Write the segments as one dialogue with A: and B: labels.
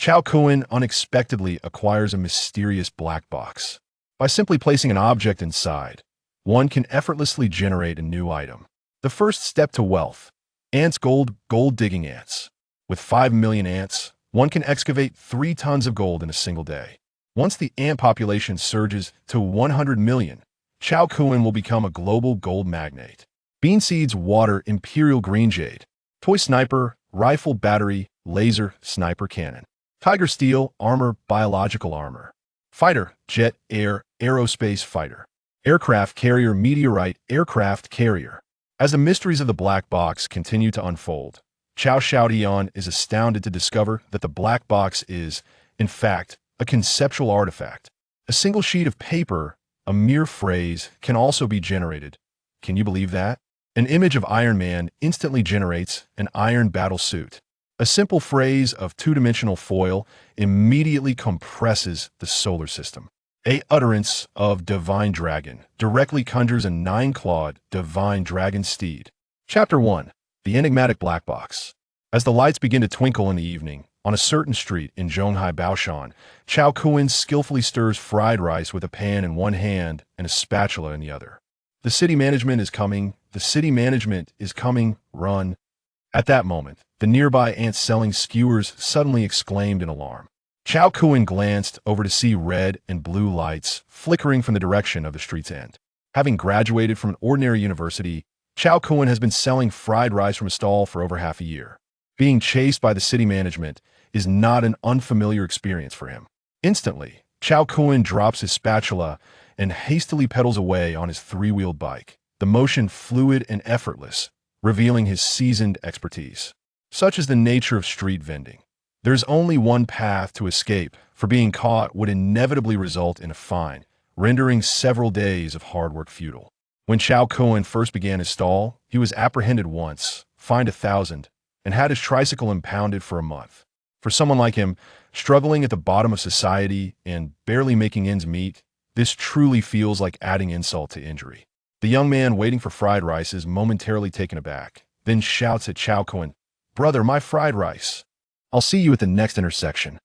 A: Cao Kun unexpectedly acquires a mysterious black box. By simply placing an object inside, one can effortlessly generate a new item. The first step to wealth. Ants gold digging ants. With 5 million ants, one can excavate 3 tons of gold in a single day. Once the ant population surges to 100 million, Cao Kun will become a global gold magnate. Bean seeds water imperial green jade. Toy sniper, rifle battery, laser, sniper cannon. Tiger steel, armor, biological armor. Fighter, jet, air, aerospace fighter. Aircraft carrier, meteorite, aircraft carrier. As the mysteries of the black box continue to unfold, Cao Xiaodian is astounded to discover that the black box is, in fact, a conceptual artifact. A single sheet of paper, a mere phrase, can also be generated. Can you believe that? An image of Iron Man instantly generates an iron battle suit. A simple phrase of two-dimensional foil immediately compresses the solar system. A utterance of divine dragon directly conjures a 9-clawed divine dragon steed. Chapter 1. The Enigmatic Black Box. As the lights begin to twinkle in the evening, on a certain street in Zhonghai Baoshan, Cao Kun skillfully stirs fried rice with a pan in one hand and a spatula in the other. The city management is coming. The city management is coming. Run. At that moment, the nearby ants selling skewers suddenly exclaimed in alarm. Cao Kun glanced over to see red and blue lights flickering from the direction of the street's end. Having graduated from an ordinary university, Cao Kun has been selling fried rice from a stall for over half a year. Being chased by the city management is not an unfamiliar experience for him. Instantly, Cao Kun drops his spatula and hastily pedals away on his 3-wheeled bike, the motion fluid and effortless, revealing his seasoned expertise. Such is the nature of street vending. There's only one path to escape, for being caught would inevitably result in a fine, rendering several days of hard work futile. When Cao Kun first began his stall, he was apprehended once, fined 1,000, and had his tricycle impounded for a month. For someone like him, struggling at the bottom of society and barely making ends meet, this truly feels like adding insult to injury. The young man waiting for fried rice is momentarily taken aback, then shouts at Cao Kun, "Brother, my fried rice. I'll see you at the next intersection."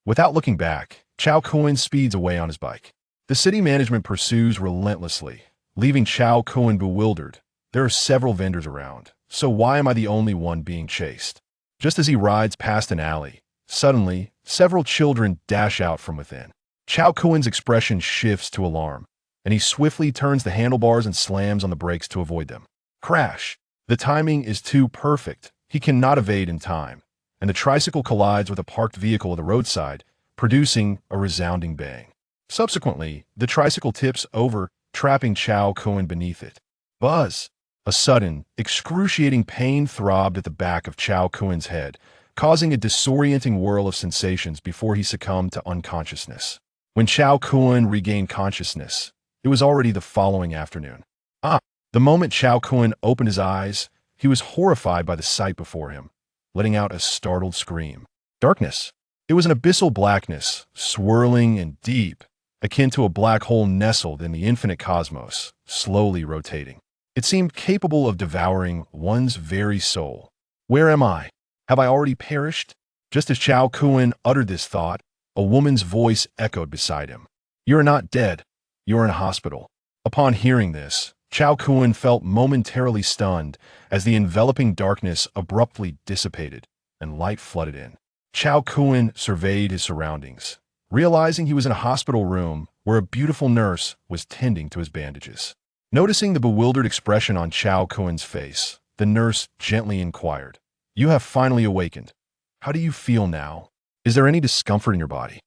A: Without looking back, Cao Kun speeds away on his bike. The city management pursues relentlessly, leaving Cao Kun bewildered. There are several vendors around, so why am I the only one being chased? Just as he rides past an alley, suddenly, several children dash out from within. Cao Kun's expression shifts to alarm, and he swiftly turns the handlebars and slams on the brakes to avoid them. Crash! The timing is too perfect. He cannot evade in time, and the tricycle collides with a parked vehicle at the roadside, producing a resounding bang. Subsequently, the tricycle tips over, trapping Cao Kun beneath it. Buzz! A sudden, excruciating pain throbbed at the back of Cao Kun's head, causing a disorienting whirl of sensations before he succumbed to unconsciousness. When Cao Kun regained consciousness, it was already the following afternoon. The moment Cao Kun opened his eyes, he was horrified by the sight before him, letting out a startled scream. Darkness. It was an abyssal blackness, swirling and deep, akin to a black hole nestled in the infinite cosmos, slowly rotating. It seemed capable of devouring one's very soul. Where am I? Have I already perished? Just as Cao Kun uttered this thought, a woman's voice echoed beside him. You are not dead. You are in a hospital. Upon hearing this, Cao Kun felt momentarily stunned as the enveloping darkness abruptly dissipated and light flooded in. Cao Kun surveyed his surroundings, realizing he was in a hospital room where a beautiful nurse was tending to his bandages. Noticing the bewildered expression on Cao Kun's face, the nurse gently inquired, "You have finally awakened. How do you feel now? Is there any discomfort in your body?"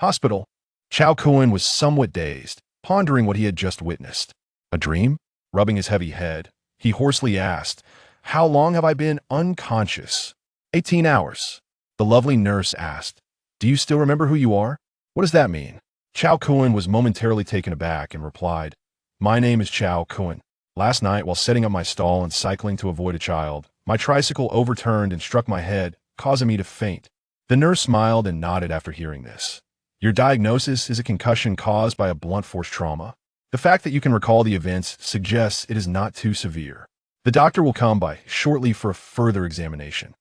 A: Hospital. Cao Kun was somewhat dazed, pondering what he had just witnessed. A dream? Rubbing his heavy head, he hoarsely asked, "How long have I been unconscious?" 18 hours. The lovely nurse asked, "Do you still remember who you are?" "What does that mean?" Cao Kun was momentarily taken aback and replied, "My name is Cao Kun. Last night, while setting up my stall and cycling to avoid a child, my tricycle overturned and struck my head, causing me to faint." The nurse smiled and nodded after hearing this. "Your diagnosis is a concussion caused by a blunt force trauma. The fact that you can recall the events suggests it is not too severe. The doctor will come by shortly for a further examination."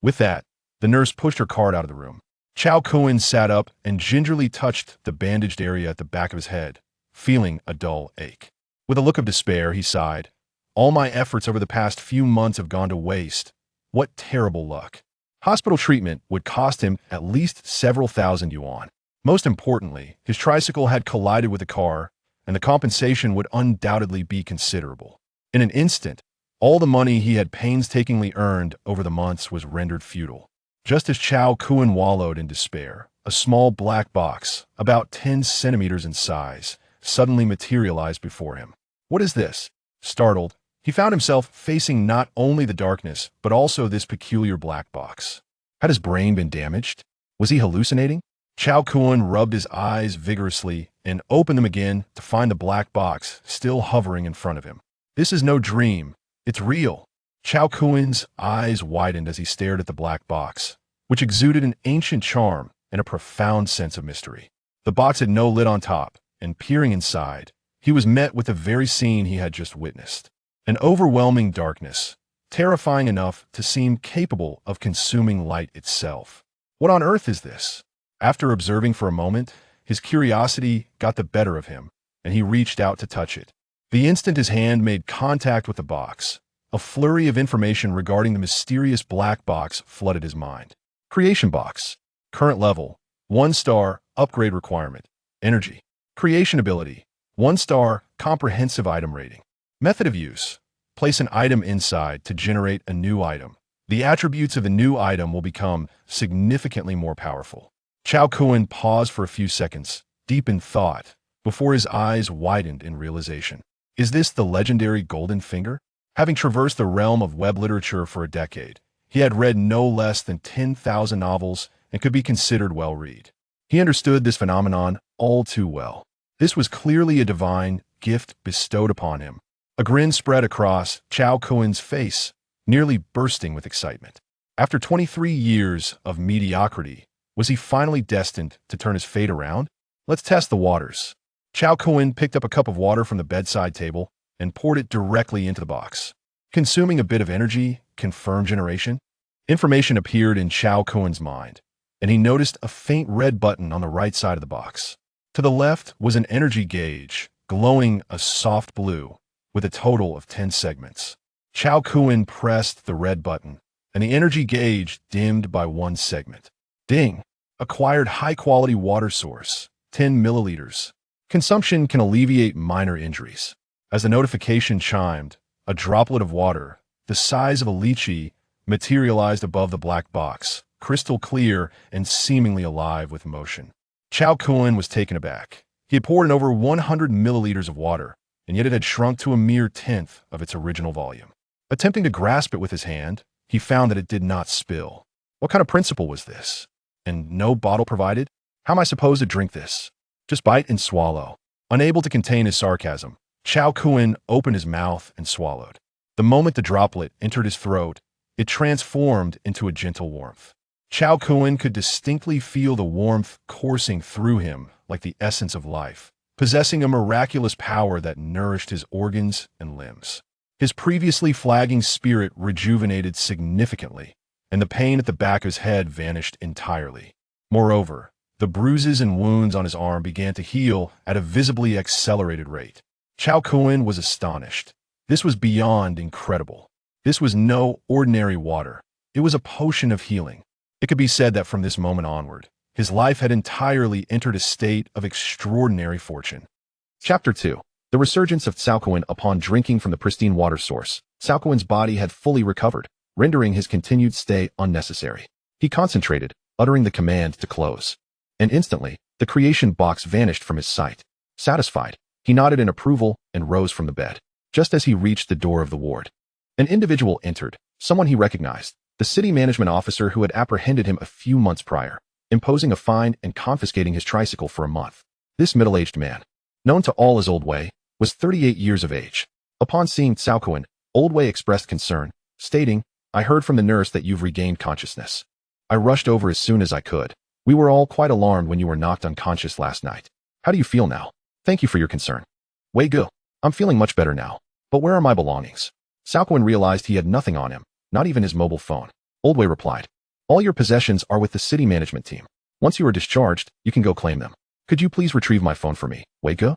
A: With that, the nurse pushed her cart out of the room. Cao Kun sat up and gingerly touched the bandaged area at the back of his head, feeling a dull ache. With a look of despair, he sighed. All my efforts over the past few months have gone to waste. What terrible luck. Hospital treatment would cost him at least several thousand yuan. Most importantly, his tricycle had collided with a car, and the compensation would undoubtedly be considerable. In an instant, all the money he had painstakingly earned over the months was rendered futile. Just as Cao Kun wallowed in despair, a small black box, about 10 centimeters in size, suddenly materialized before him. What is this? Startled, he found himself facing not only the darkness, but also this peculiar black box. Had his brain been damaged? Was he hallucinating? Cao Kun rubbed his eyes vigorously and opened them again to find the black box still hovering in front of him. This is no dream. It's real. Cao Kun's eyes widened as he stared at the black box, which exuded an ancient charm and a profound sense of mystery. The box had no lid on top, and peering inside, he was met with the very scene he had just witnessed. An overwhelming darkness, terrifying enough to seem capable of consuming light itself. What on earth is this? After observing for a moment, his curiosity got the better of him, and he reached out to touch it. The instant his hand made contact with the box, a flurry of information regarding the mysterious black box flooded his mind. Creation box. Current level, 1 star, upgrade requirement. Energy. Creation ability, 1 star, comprehensive item rating. Method of use. Place an item inside to generate a new item. The attributes of the new item will become significantly more powerful. Cao Kun paused for a few seconds, deep in thought, before his eyes widened in realization. Is this the legendary Golden Finger? Having traversed the realm of web literature for a decade, he had read no less than 10,000 novels and could be considered well-read. He understood this phenomenon all too well. This was clearly a divine gift bestowed upon him. A grin spread across Cao Kun's face, nearly bursting with excitement. After 23 years of mediocrity, was he finally destined to turn his fate around? Let's test the waters. Cao Kun picked up a cup of water from the bedside table and poured it directly into the box. Consuming a bit of energy, confirmed generation? Information appeared in Cao Kun's mind, and he noticed a faint red button on the right side of the box. To the left was an energy gauge, glowing a soft blue, with a total of 10 segments. Cao Kun pressed the red button, and the energy gauge dimmed by 1 segment. Ding! Acquired high-quality water source, 10 milliliters. Consumption can alleviate minor injuries. As the notification chimed, a droplet of water, the size of a lychee, materialized above the black box, crystal clear and seemingly alive with motion. Cao Kun was taken aback. He had poured in over 100 milliliters of water, and yet it had shrunk to a mere tenth of its original volume. Attempting to grasp it with his hand, he found that it did not spill. What kind of principle was this? And no bottle provided? How am I supposed to drink this? Just bite and swallow. Unable to contain his sarcasm, Cao Kun opened his mouth and swallowed. The moment the droplet entered his throat, it transformed into a gentle warmth. Cao Kun could distinctly feel the warmth coursing through him like the essence of life, possessing a miraculous power that nourished his organs and limbs. His previously flagging spirit rejuvenated significantly, and the pain at the back of his head vanished entirely. Moreover, the bruises and wounds on his arm began to heal at a visibly accelerated rate. Cao Kun was astonished. This was beyond incredible. This was no ordinary water. It was a potion of healing. It could be said that from this moment onward, his life had entirely entered a state of extraordinary fortune. Chapter 2. The resurgence of Cao Kun upon drinking from the pristine water source. Cao Kun's body had fully recovered, rendering his continued stay unnecessary. He concentrated, uttering the command to close. And instantly, the creation box vanished from his sight. Satisfied, he nodded in approval and rose from the bed. Just as he reached the door of the ward, an individual entered, someone he recognized, the city management officer who had apprehended him a few months prior, imposing a fine and confiscating his tricycle for a month. This middle-aged man, known to all as Old Wei, was 38 years of age. Upon seeing Cao Kun, Old Wei expressed concern, stating, "I heard from the nurse that you've regained consciousness. I rushed over as soon as I could. We were all quite alarmed when you were knocked unconscious last night. How do you feel now? Thank you for your concern." "Wei Gu, I'm feeling much better now. But where are my belongings?" Cao Kun realized he had nothing on him, not even his mobile phone. Old Wei replied, "All your possessions are with the city management team. Once you are discharged, you can go claim them. Could you please retrieve my phone for me, Wei Ge?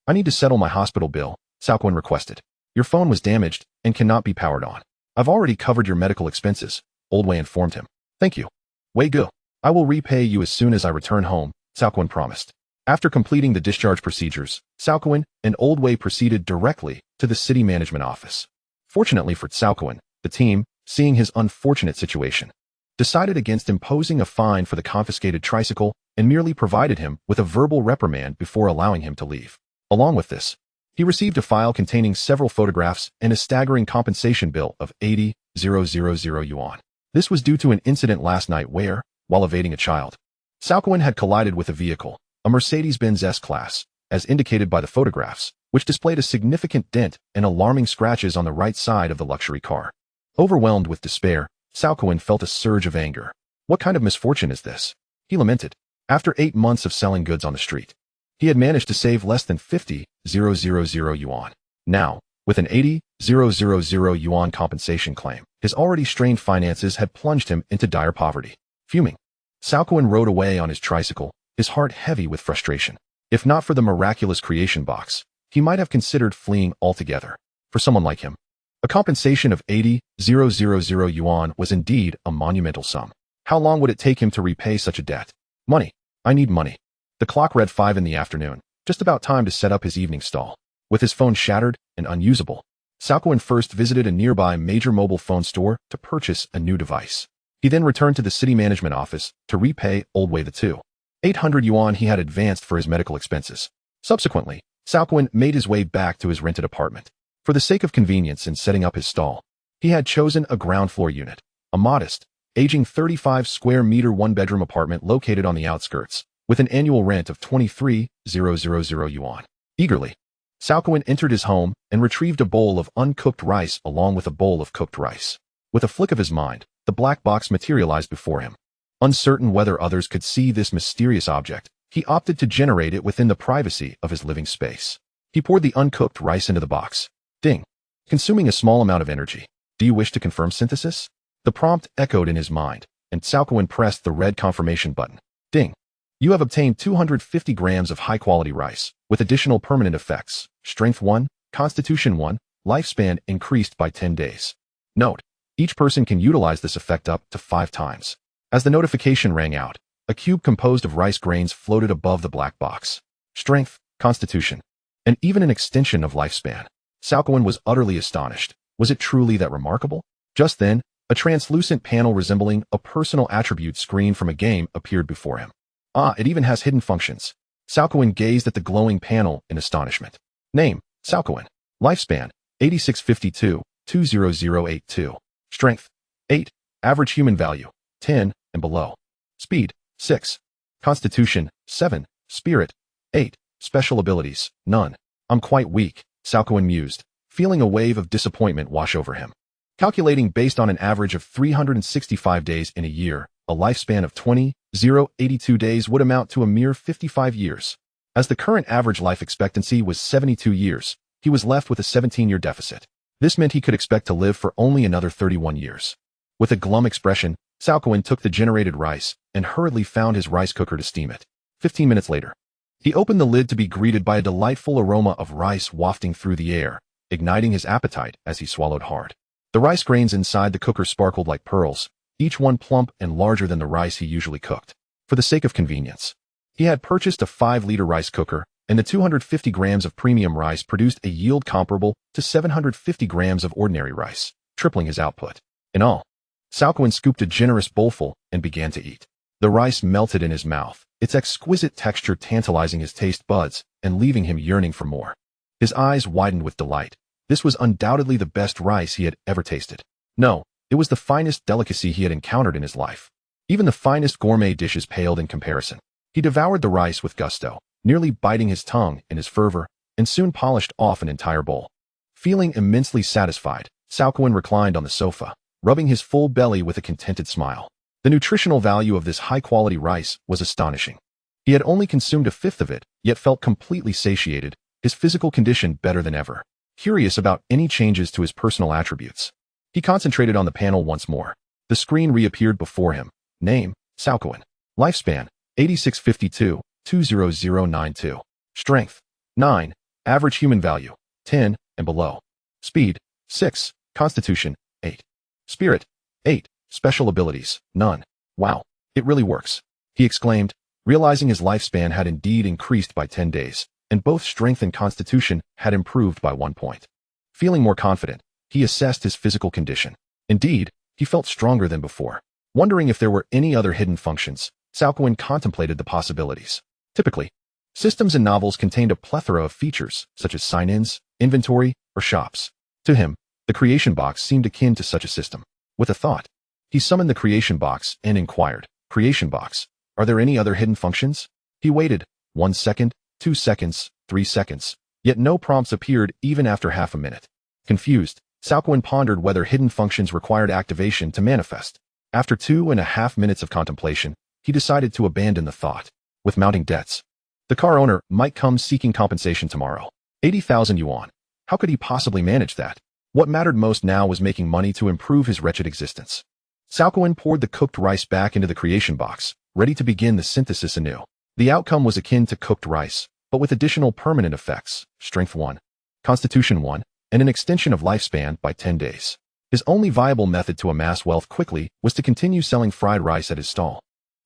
A: I need to settle my hospital bill, Cao Kun requested. Your phone was damaged and cannot be powered on. I've already covered your medical expenses, Old Wei informed him. Thank you, Wei Ge. I will repay you as soon as I return home, Cao Kun promised. After completing the discharge procedures, Cao Kun and Old Wei proceeded directly to the city management office. Fortunately for Cao Kun, the team, seeing his unfortunate situation, decided against imposing a fine for the confiscated tricycle and merely provided him with a verbal reprimand before allowing him to leave. Along with this, he received a file containing several photographs and a staggering compensation bill of 80,000 yuan. This was due to an incident last night where, while evading a child, Cao Kun had collided with a vehicle, a Mercedes-Benz S-Class, as indicated by the photographs, which displayed a significant dent and alarming scratches on the right side of the luxury car. Overwhelmed with despair, Cao Kun felt a surge of anger. What kind of misfortune is this? He lamented. After 8 months of selling goods on the street, he had managed to save less than 50,000 yuan. Now, with an 80,000 yuan compensation claim, his already strained finances had plunged him into dire poverty. Fuming, Cao Kun rode away on his tricycle, his heart heavy with frustration. If not for the miraculous creation box, he might have considered fleeing altogether. For someone like him, a compensation of 80,000 yuan was indeed a monumental sum. How long would it take him to repay such a debt? Money. I need money. The clock read 5 in the afternoon, just about time to set up his evening stall. With his phone shattered and unusable, Cao Kun first visited a nearby major mobile phone store to purchase a new device. He then returned to the city management office to repay Old Wei the 800 yuan he had advanced for his medical expenses. Subsequently, Cao Kun made his way back to his rented apartment. For the sake of convenience in setting up his stall, he had chosen a ground floor unit, a modest, aging 35 square meter one-bedroom apartment located on the outskirts, with an annual rent of 23,000 yuan. Eagerly, Cao Kun entered his home and retrieved a bowl of uncooked rice along with a bowl of cooked rice. With a flick of his mind, the black box materialized before him. Uncertain whether others could see this mysterious object, he opted to generate it within the privacy of his living space. He poured the uncooked rice into the box. Ding. Consuming a small amount of energy. Do you wish to confirm synthesis? The prompt echoed in his mind, and Cao Kun pressed the red confirmation button. Ding. You have obtained 250 grams of high-quality rice, with additional permanent effects. Strength 1, Constitution 1, lifespan increased by 10 days. Note, each person can utilize this effect up to 5 times. As the notification rang out, a cube composed of rice grains floated above the black box. Strength, Constitution, and even an extension of lifespan. Cao Kun was utterly astonished. Was it truly that remarkable? Just then, a translucent panel resembling a personal attribute screen from a game appeared before him. Ah, it even has hidden functions. Cao Kun gazed at the glowing panel in astonishment. Name, Cao Kun. Lifespan, 8652, 20082. Strength, 8. Average human value, 10 and below. Speed, 6. Constitution, 7. Spirit, 8. Special abilities, none. I'm quite weak, Cao Kun mused, feeling a wave of disappointment wash over him. Calculating based on an average of 365 days in a year, a lifespan of 20,082 days would amount to a mere 55 years. As the current average life expectancy was 72 years, he was left with a 17-year deficit. This meant he could expect to live for only another 31 years. With a glum expression, Cao Kun took the generated rice and hurriedly found his rice cooker to steam it. 15 minutes later, he opened the lid to be greeted by a delightful aroma of rice wafting through the air, igniting his appetite as he swallowed hard. The rice grains inside the cooker sparkled like pearls, each one plump and larger than the rice he usually cooked. For the sake of convenience, he had purchased a 5-liter rice cooker, and the 250 grams of premium rice produced a yield comparable to 750 grams of ordinary rice, tripling his output. In all, Cao Kun scooped a generous bowlful and began to eat. The rice melted in his mouth, its exquisite texture tantalizing his taste buds and leaving him yearning for more. His eyes widened with delight. This was undoubtedly the best rice he had ever tasted. No, it was the finest delicacy he had encountered in his life. Even the finest gourmet dishes paled in comparison. He devoured the rice with gusto, nearly biting his tongue in his fervor, and soon polished off an entire bowl. Feeling immensely satisfied, Cao Kun reclined on the sofa, rubbing his full belly with a contented smile. The nutritional value of this high-quality rice was astonishing. He had only consumed a fifth of it, yet felt completely satiated, his physical condition better than ever. Curious about any changes to his personal attributes, he concentrated on the panel once more. The screen reappeared before him. Name, Cao Kun. Lifespan, 8652, 20092. Strength, 9. Average human value, 10 and below. Speed, 6. Constitution, 8. Spirit, 8. Special abilities, none. Wow, it really works, he exclaimed, realizing his lifespan had indeed increased by 10 days, and both strength and constitution had improved by 1 point. Feeling more confident, he assessed his physical condition. Indeed, he felt stronger than before. Wondering if there were any other hidden functions, Cao Kun contemplated the possibilities. Typically, systems in novels contained a plethora of features, such as sign-ins, inventory, or shops. To him, the creation box seemed akin to such a system. With a thought, he summoned the creation box and inquired, "Creation box, are there any other hidden functions?" He waited, 1 second, 2 seconds, 3 seconds, yet no prompts appeared even after half a minute. Confused, Cao Kun pondered whether hidden functions required activation to manifest. After 2.5 minutes of contemplation, he decided to abandon the thought. With mounting debts, the car owner might come seeking compensation tomorrow. 80,000 yuan. How could he possibly manage that? What mattered most now was making money to improve his wretched existence. Cao Kun poured the cooked rice back into the creation box, ready to begin the synthesis anew. The outcome was akin to cooked rice, but with additional permanent effects, strength 1, constitution 1, and an extension of lifespan by 10 days. His only viable method to amass wealth quickly was to continue selling fried rice at his stall.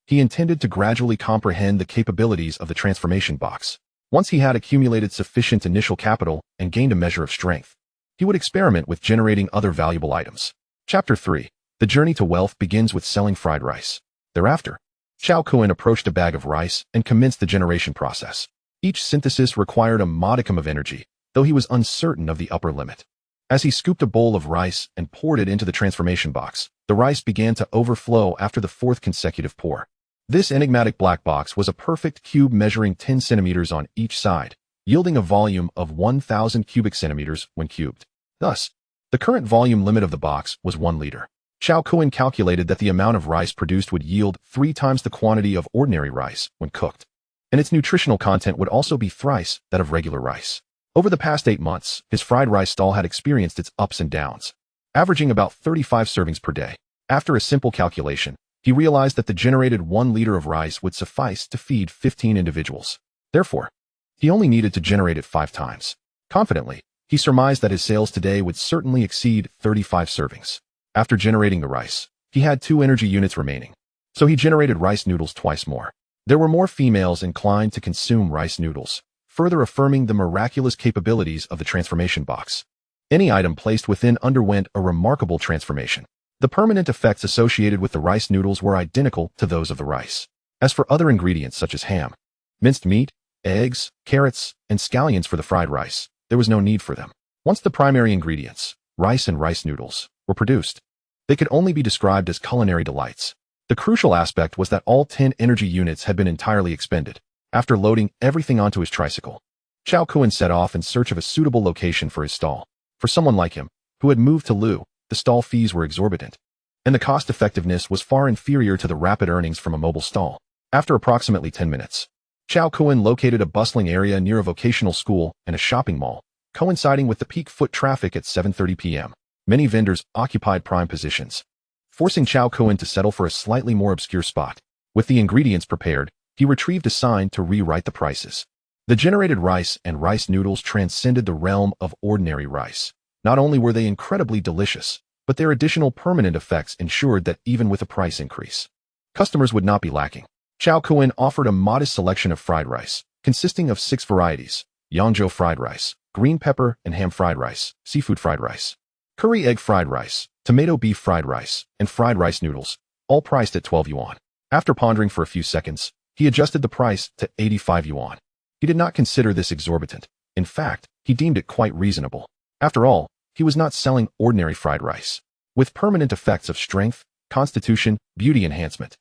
A: He intended to gradually comprehend the capabilities of the transformation box. Once he had accumulated sufficient initial capital and gained a measure of strength, he would experiment with generating other valuable items. Chapter 3. The journey to wealth begins with selling fried rice. Thereafter, Cao Kun approached a bag of rice and commenced the generation process. Each synthesis required a modicum of energy, though he was uncertain of the upper limit. As he scooped a bowl of rice and poured it into the transformation box, the rice began to overflow after the 4th consecutive pour. This enigmatic black box was a perfect cube measuring 10 centimeters on each side, yielding a volume of 1,000 cubic centimeters when cubed. Thus, the current volume limit of the box was 1 liter. Cao Kun calculated that the amount of rice produced would yield 3 times the quantity of ordinary rice when cooked, and its nutritional content would also be thrice that of regular rice. Over the past 8 months, his fried rice stall had experienced its ups and downs, averaging about 35 servings per day. After a simple calculation, he realized that the generated 1 liter of rice would suffice to feed 15 individuals. Therefore, he only needed to generate it 5 times. Confidently, he surmised that his sales today would certainly exceed 35 servings. After generating the rice, he had 2 energy units remaining, so he generated rice noodles twice more. There were more females inclined to consume rice noodles, further affirming the miraculous capabilities of the transformation box. Any item placed within underwent a remarkable transformation. The permanent effects associated with the rice noodles were identical to those of the rice. As for other ingredients such as ham, minced meat, eggs, carrots, and scallions for the fried rice, there was no need for them. Once the primary ingredients, rice and rice noodles, were produced, they could only be described as culinary delights. The crucial aspect was that all 10 energy units had been entirely expended. After loading everything onto his tricycle, Cao Kun set off in search of a suitable location for his stall. For someone like him, who had moved to Lu, the stall fees were exorbitant, and the cost-effectiveness was far inferior to the rapid earnings from a mobile stall. After approximately 10 minutes, Cao Kun located a bustling area near a vocational school and a shopping mall, coinciding with the peak foot traffic at 7:30 p.m. Many vendors occupied prime positions, forcing Cao Kun to settle for a slightly more obscure spot. With the ingredients prepared, he retrieved a sign to rewrite the prices. The generated rice and rice noodles transcended the realm of ordinary rice. Not only were they incredibly delicious, but their additional permanent effects ensured that even with a price increase, customers would not be lacking. Cao Kun offered a modest selection of fried rice, consisting of 6 varieties: Yangzhou fried rice, green pepper and ham fried rice, seafood fried rice, curry egg fried rice, tomato beef fried rice, and fried rice noodles, all priced at 12 yuan. After pondering for a few seconds, he adjusted the price to 85 yuan. He did not consider this exorbitant. In fact, he deemed it quite reasonable. After all, he was not selling ordinary fried rice. With permanent effects of strength, constitution, beauty enhancement,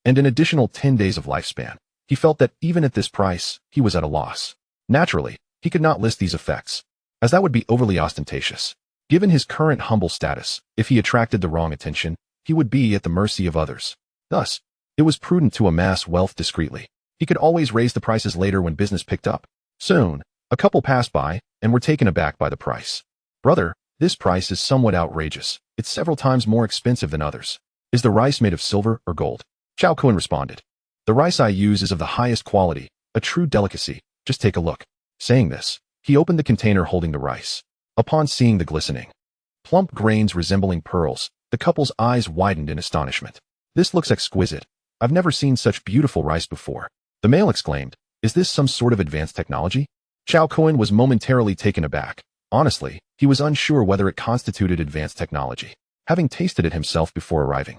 A: and an additional 10 days of lifespan, he felt that even at this price, he was at a loss. Naturally, he could not list these effects, as that would be overly ostentatious. Given his current humble status, if he attracted the wrong attention, he would be at the mercy of others. Thus, it was prudent to amass wealth discreetly. He could always raise the prices later when business picked up. Soon, a couple passed by and were taken aback by the price. "Brother, this price is somewhat outrageous. It's several times more expensive than others. Is the rice made of silver or gold?" Cao Kun responded. The rice I use is of the highest quality, a true delicacy. Just take a look. Saying this, he opened the container holding the rice. Upon seeing the glistening, plump grains resembling pearls, the couple's eyes widened in astonishment. This looks exquisite. I've never seen such beautiful rice before. The male exclaimed, is this some sort of advanced technology? Cao Kun was momentarily taken aback. Honestly, he was unsure whether it constituted advanced technology. Having tasted it himself before arriving,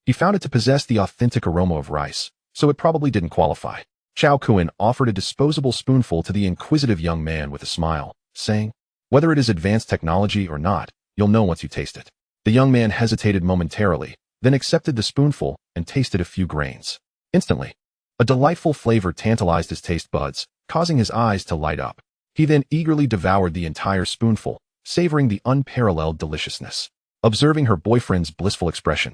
A: he found it to possess the authentic aroma of rice, so it probably didn't qualify. Cao Kun offered a disposable spoonful to the inquisitive young man with a smile, saying, whether it is advanced technology or not, you'll know once you taste it. The young man hesitated momentarily, then accepted the spoonful and tasted a few grains. Instantly, a delightful flavor tantalized his taste buds, causing his eyes to light up. He then eagerly devoured the entire spoonful, savoring the unparalleled deliciousness. Observing her boyfriend's blissful expression,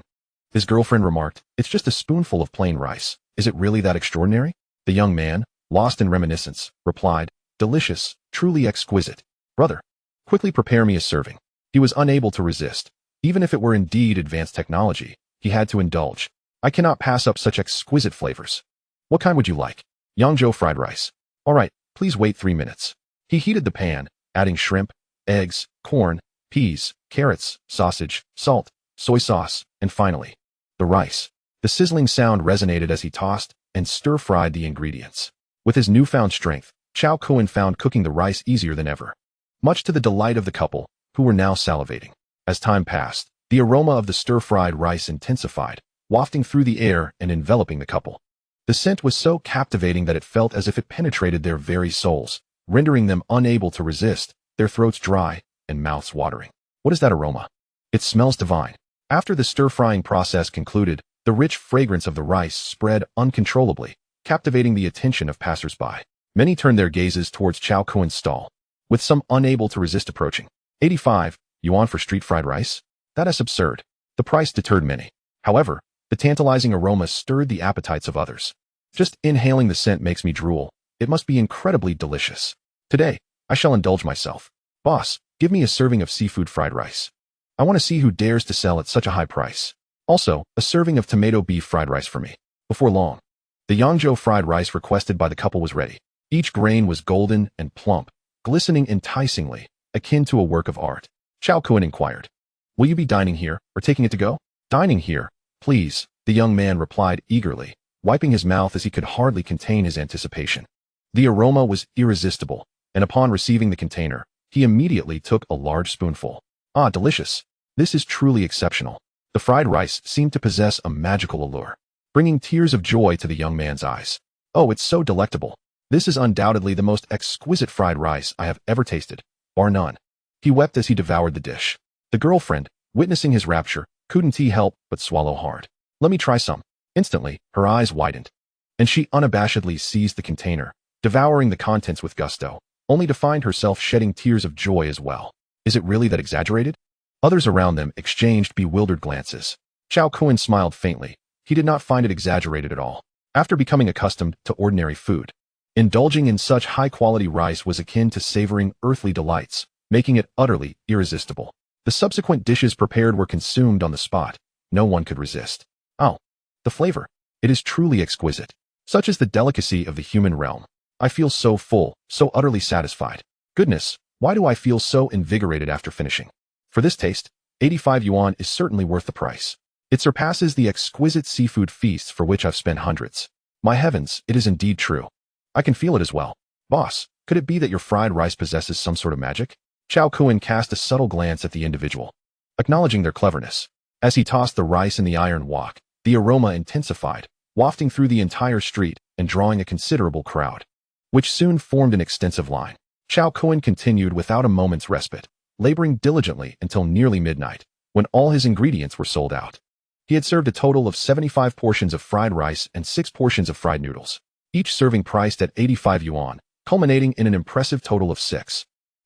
A: his girlfriend remarked, it's just a spoonful of plain rice. Is it really that extraordinary? The young man, lost in reminiscence, replied, delicious, truly exquisite. Brother, quickly prepare me a serving. He was unable to resist. Even if it were indeed advanced technology, he had to indulge. I cannot pass up such exquisite flavors. What kind would you like? Yangzhou fried rice. All right, please wait 3 minutes. He heated the pan, adding shrimp, eggs, corn, peas, carrots, sausage, salt, soy sauce, and finally, the rice. The sizzling sound resonated as he tossed and stir-fried the ingredients. With his newfound strength, Cao Kun found cooking the rice easier than ever, much to the delight of the couple, who were now salivating. As time passed, the aroma of the stir-fried rice intensified, wafting through the air and enveloping the couple. The scent was so captivating that it felt as if it penetrated their very souls, rendering them unable to resist, their throats dry and mouths watering. What is that aroma? It smells divine. After the stir-frying process concluded, the rich fragrance of the rice spread uncontrollably, captivating the attention of passers-by. Many turned their gazes towards Cao Kun's stall, with some unable to resist approaching. 85 yuan for street-fried rice? That is absurd. The price deterred many. However, the tantalizing aroma stirred the appetites of others. Just inhaling the scent makes me drool. It must be incredibly delicious. Today, I shall indulge myself. Boss, give me a serving of seafood fried rice. I want to see who dares to sell at such a high price. Also, a serving of tomato beef fried rice for me. Before long, the Yangzhou fried rice requested by the couple was ready. Each grain was golden and plump, glistening enticingly, akin to a work of art. Cao Kun inquired, will you be dining here or taking it to go? Dining here, please, the young man replied eagerly, wiping his mouth as he could hardly contain his anticipation. The aroma was irresistible, and upon receiving the container, he immediately took a large spoonful. Ah, delicious. This is truly exceptional. The fried rice seemed to possess a magical allure, bringing tears of joy to the young man's eyes. Oh, it's so delectable. This is undoubtedly the most exquisite fried rice I have ever tasted, bar none. He wept as he devoured the dish. The girlfriend, witnessing his rapture, couldn't help but swallow hard. Let me try some. Instantly, her eyes widened, and she unabashedly seized the container, devouring the contents with gusto, only to find herself shedding tears of joy as well. Is it really that exaggerated? Others around them exchanged bewildered glances. Cao Kun smiled faintly. He did not find it exaggerated at all. After becoming accustomed to ordinary food, indulging in such high-quality rice was akin to savoring earthly delights, making it utterly irresistible. The subsequent dishes prepared were consumed on the spot. No one could resist. Oh, the flavor. It is truly exquisite. Such is the delicacy of the human realm. I feel so full, so utterly satisfied. Goodness, why do I feel so invigorated after finishing? For this taste, 85 yuan is certainly worth the price. It surpasses the exquisite seafood feasts for which I've spent hundreds. My heavens, it is indeed true. I can feel it as well. Boss, could it be that your fried rice possesses some sort of magic? Cao Kun cast a subtle glance at the individual, acknowledging their cleverness. As he tossed the rice in the iron wok, the aroma intensified, wafting through the entire street and drawing a considerable crowd, which soon formed an extensive line. Cao Kun continued without a moment's respite, laboring diligently until nearly midnight, when all his ingredients were sold out. He had served a total of 75 portions of fried rice and 6 portions of fried noodles, each serving priced at 85 yuan, culminating in an impressive total of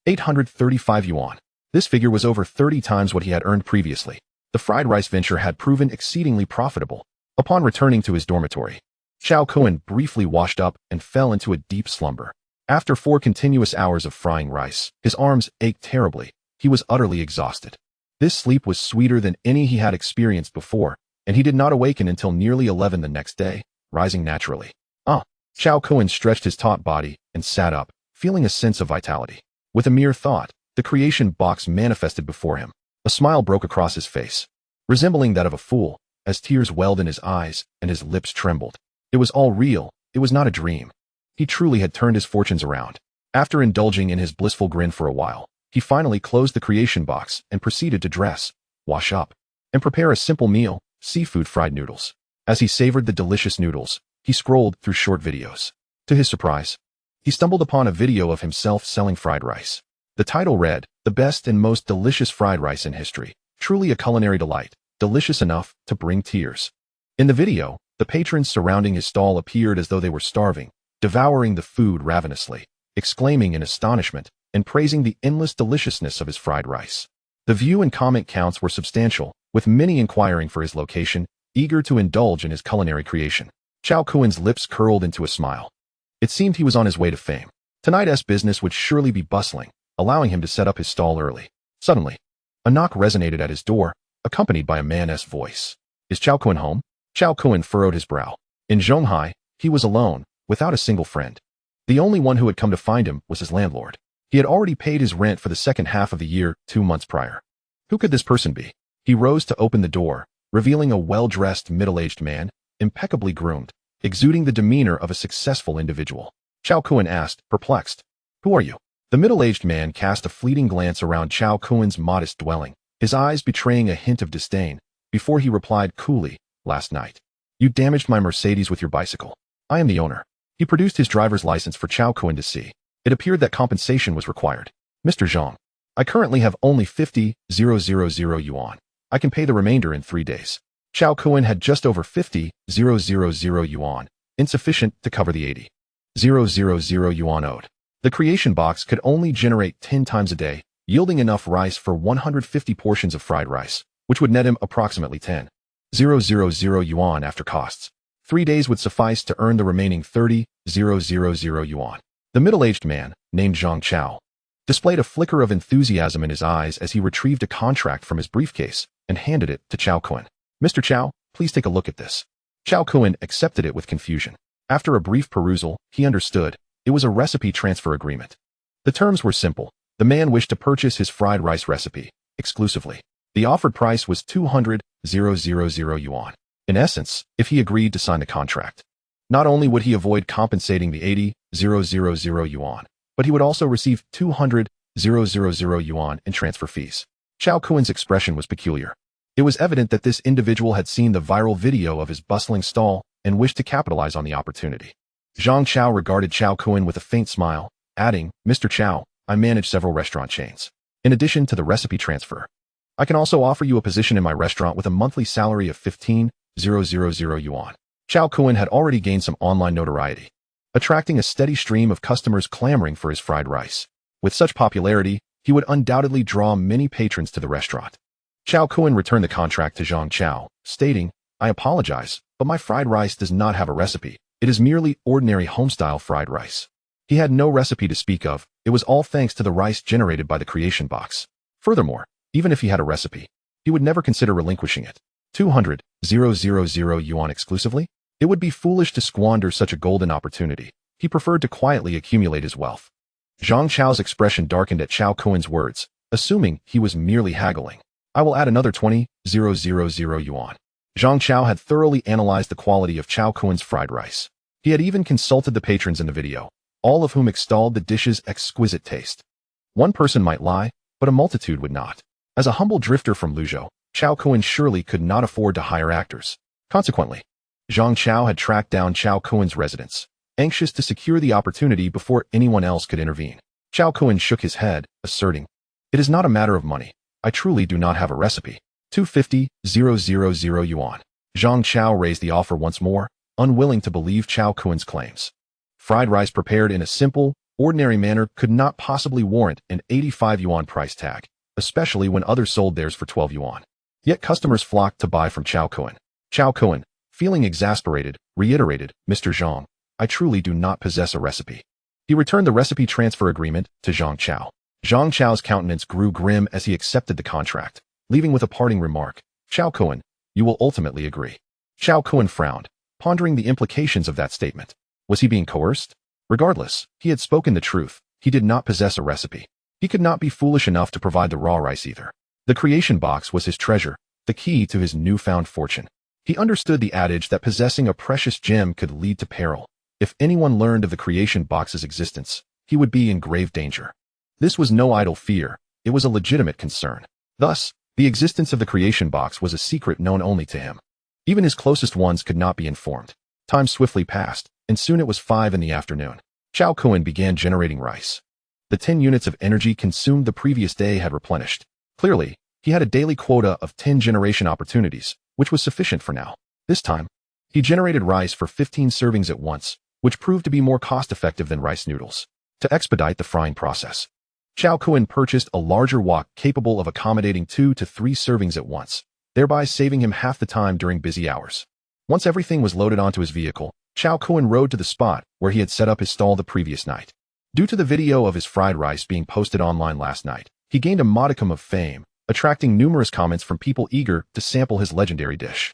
A: 835 yuan. This figure was over 30 times what he had earned previously. The fried rice venture had proven exceedingly profitable. Upon returning to his dormitory, Cao Kun briefly washed up and fell into a deep slumber. After 4 continuous hours of frying rice, his arms ached terribly. He was utterly exhausted. This sleep was sweeter than any he had experienced before, and he did not awaken until nearly 11 the next day. rising naturally. Ah! Cao Kun stretched his taut body and sat up, feeling a sense of vitality. With a mere thought, the creation box manifested before him. A smile broke across his face, resembling that of a fool, as tears welled in his eyes and his lips trembled. It was all real. It was not a dream. He truly had turned his fortunes around. After indulging in his blissful grin for a while, he finally closed the creation box and proceeded to dress, wash up, and prepare a simple meal, seafood fried noodles. As he savored the delicious noodles, he scrolled through short videos. To his surprise, he stumbled upon a video of himself selling fried rice. The title read, "The best and most delicious fried rice in history. Truly a culinary delight, delicious enough to bring tears." In the video, the patrons surrounding his stall appeared as though they were starving, devouring the food ravenously, exclaiming in astonishment, and praising the endless deliciousness of his fried rice. The view and comment counts were substantial, with many inquiring for his location, eager to indulge in his culinary creation. Cao Kun's lips curled into a smile. It seemed he was on his way to fame. Tonight's business would surely be bustling, allowing him to set up his stall early. Suddenly, a knock resonated at his door, accompanied by a man's voice. "Is Cao Kun home?" Cao Kun furrowed his brow. In Zhonghai, he was alone, without a single friend. The only one who had come to find him was his landlord. He had already paid his rent for the second half of the year 2 months prior. Who could this person be? He rose to open the door, revealing a well-dressed middle-aged man, impeccably groomed, exuding the demeanor of a successful individual. Cao Kun asked, perplexed, "Who are you?" The middle-aged man cast a fleeting glance around Cao Kun's modest dwelling, his eyes betraying a hint of disdain, before he replied coolly, "Last night, you damaged my Mercedes with your bicycle. I am the owner." He produced his driver's license for Cao Kun to see. It appeared that compensation was required. "Mr. Zhang, I currently have only 50,000 yuan. I can pay the remainder in 3 days." Cao Kun had just over 50,000 yuan, insufficient to cover the 80,000 yuan owed. The creation box could only generate 10 times a day, yielding enough rice for 150 portions of fried rice, which would net him approximately 10,000 yuan after costs. 3 days would suffice to earn the remaining 30,000 yuan. The middle-aged man, named Zhang Chao, displayed a flicker of enthusiasm in his eyes as he retrieved a contract from his briefcase and handed it to Cao Kun. "Mr. Chao, please take a look at this." Cao Kun accepted it with confusion. After a brief perusal, he understood. It was a recipe transfer agreement. The terms were simple. The man wished to purchase his fried rice recipe exclusively. The offered price was 200,000 yuan. In essence, if he agreed to sign the contract, not only would he avoid compensating the 80,000 yuan, but he would also receive 200,000 yuan in transfer fees. Cao Kun's expression was peculiar. It was evident that this individual had seen the viral video of his bustling stall and wished to capitalize on the opportunity. Zhang Chao regarded Cao Kun with a faint smile, adding, "Mr. Chao, I manage several restaurant chains. In addition to the recipe transfer, I can also offer you a position in my restaurant with a monthly salary of 15,000 yuan." Cao Kun had already gained some online notoriety, attracting a steady stream of customers clamoring for his fried rice. With such popularity, he would undoubtedly draw many patrons to the restaurant. Cao Kun returned the contract to Zhang Chao, stating, "I apologize, but my fried rice does not have a recipe. It is merely ordinary home-style fried rice." He had no recipe to speak of. It was all thanks to the rice generated by the creation box. Furthermore, even if he had a recipe, he would never consider relinquishing it. 200,000 yuan exclusively? It would be foolish to squander such a golden opportunity. He preferred to quietly accumulate his wealth. Zhang Chao's expression darkened at Cao Kun's words, assuming he was merely haggling. "I will add another 20,000 yuan." Zhang Chao had thoroughly analyzed the quality of Cao Kun's fried rice. He had even consulted the patrons in the video, all of whom extolled the dish's exquisite taste. One person might lie, but a multitude would not. As a humble drifter from Luzhou, Cao Kun surely could not afford to hire actors. Consequently, Zhang Chao had tracked down Cao Kun's residence, anxious to secure the opportunity before anyone else could intervene. Cao Kun shook his head, asserting, "It is not a matter of money. I truly do not have a recipe." 250,000 yuan. Zhang Chao raised the offer once more, unwilling to believe Cao Kun's claims. Fried rice prepared in a simple, ordinary manner could not possibly warrant an 85 yuan price tag, especially when others sold theirs for 12 yuan. Yet customers flocked to buy from Cao Kun. Cao Kun, feeling exasperated, reiterated, "Mr. Zhang, I truly do not possess a recipe." He returned the recipe transfer agreement to Zhang Chao. Zhang Chao's countenance grew grim as he accepted the contract, leaving with a parting remark, "Cao Kun, you will ultimately agree." Cao Kun frowned. pondering the implications of that statement. Was he being coerced? Regardless, he had spoken the truth. He did not possess a recipe. He could not be foolish enough to provide the raw rice either. The creation box was his treasure, the key to his newfound fortune. He understood the adage that possessing a precious gem could lead to peril. If anyone learned of the creation box's existence, he would be in grave danger. This was no idle fear, it was a legitimate concern. Thus, the existence of the creation box was a secret known only to him. Even his closest ones could not be informed. Time swiftly passed, and soon it was 5 in the afternoon. Cao Kun began generating rice. The 10 units of energy consumed the previous day had replenished. Clearly, he had a daily quota of 10 generation opportunities, which was sufficient for now. This time, he generated rice for 15 servings at once, which proved to be more cost-effective than rice noodles. To expedite the frying process, Cao Kun purchased a larger wok capable of accommodating 2 to 3 servings at once, thereby saving him half the time during busy hours. Once everything was loaded onto his vehicle, Cao Kun rode to the spot where he had set up his stall the previous night. Due to the video of his fried rice being posted online last night, he gained a modicum of fame, attracting numerous comments from people eager to sample his legendary dish.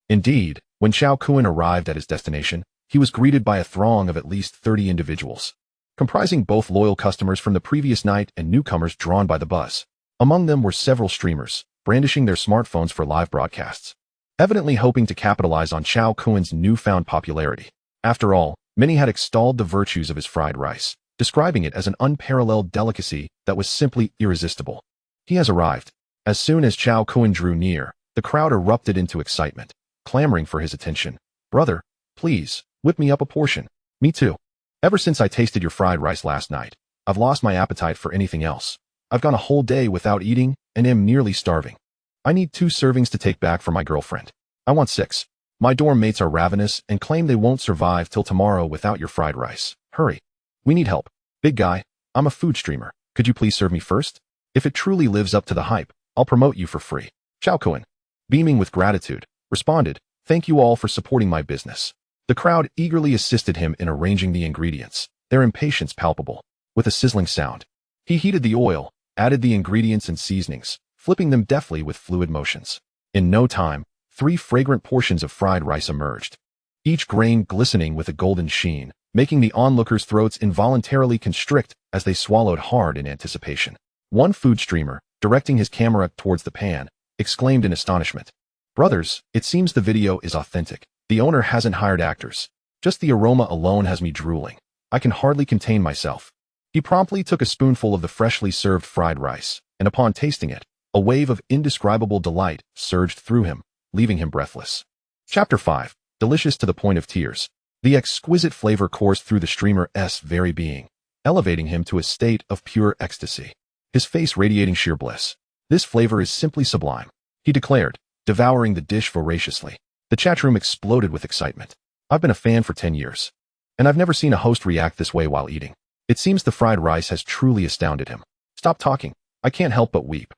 A: Indeed, when Cao Kun arrived at his destination, he was greeted by a throng of at least 30 individuals, comprising both loyal customers from the previous night and newcomers drawn by the buzz. Among them were several streamers, brandishing their smartphones for live broadcasts, evidently hoping to capitalize on Cao Kun's newfound popularity. After all, many had extolled the virtues of his fried rice, describing it as an unparalleled delicacy that was simply irresistible. He has arrived. As soon as Cao Kun drew near, the crowd erupted into excitement, clamoring for his attention. "Brother, please, whip me up a portion." "Me too. Ever since I tasted your fried rice last night, I've lost my appetite for anything else. I've gone a whole day without eating and am nearly starving. I need 2 servings to take back for my girlfriend. I want 6. My dorm mates are ravenous and claim they won't survive till tomorrow without your fried rice. Hurry. We need help. Big guy, I'm a food streamer. Could you please serve me first? If it truly lives up to the hype, I'll promote you for free." Cao Kun, beaming with gratitude, responded, "Thank you all for supporting my business." The crowd eagerly assisted him in arranging the ingredients, their impatience palpable. With a sizzling sound, he heated the oil, added the ingredients and seasonings, flipping them deftly with fluid motions. In no time, 3 fragrant portions of fried rice emerged, each grain glistening with a golden sheen, making the onlookers' throats involuntarily constrict as they swallowed hard in anticipation. One food streamer, directing his camera towards the pan, exclaimed in astonishment, "Brothers, it seems the video is authentic. The owner hasn't hired actors. Just the aroma alone has me drooling. I can hardly contain myself." He promptly took a spoonful of the freshly served fried rice, and upon tasting it, a wave of indescribable delight surged through him, leaving him breathless. Chapter 5. Delicious to the point of tears. The exquisite flavor coursed through the streamer's very being, elevating him to a state of pure ecstasy, his face radiating sheer bliss. "This flavor is simply sublime," he declared, devouring the dish voraciously. The chat room exploded with excitement. "I've been a fan for 10 years, and I've never seen a host react this way while eating." It seems the fried rice has truly astounded him. "Stop talking. I can't help but weep.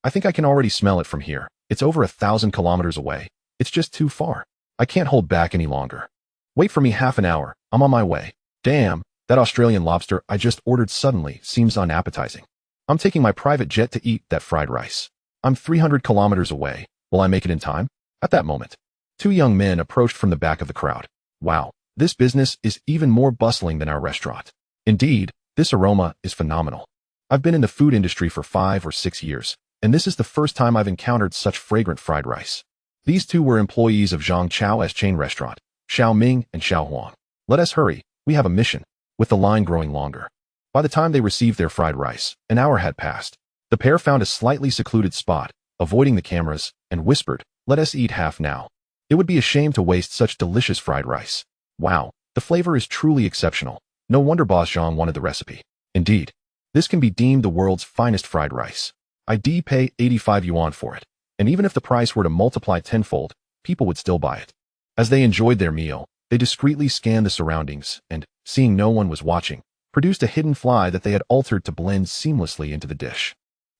A: I think I can already smell it from here. It's over 1,000 kilometers away. It's just too far. I can't hold back any longer. Wait for me half an hour. I'm on my way. Damn, that Australian lobster I just ordered suddenly seems unappetizing. I'm taking my private jet to eat that fried rice. I'm 300 kilometers away. Will I make it in time?" At that moment, 2 young men approached from the back of the crowd. "Wow, this business is even more bustling than our restaurant. Indeed, this aroma is phenomenal. I've been in the food industry for 5 or 6 years, and this is the first time I've encountered such fragrant fried rice." These 2 were employees of Zhang Chao's chain restaurant, Xiao Ming and Xiao Huang. "Let us hurry, we have a mission." With the line growing longer, by the time they received their fried rice, an hour had passed. The pair found a slightly secluded spot, avoiding the cameras, and whispered, "Let us eat half now. It would be a shame to waste such delicious fried rice. Wow, the flavor is truly exceptional. No wonder Boss Zhang wanted the recipe. Indeed, this can be deemed the world's finest fried rice. I'd pay 85 yuan for it, and even if the price were to multiply tenfold, people would still buy it." As they enjoyed their meal, they discreetly scanned the surroundings and, seeing no one was watching, produced a hidden fly that they had altered to blend seamlessly into the dish.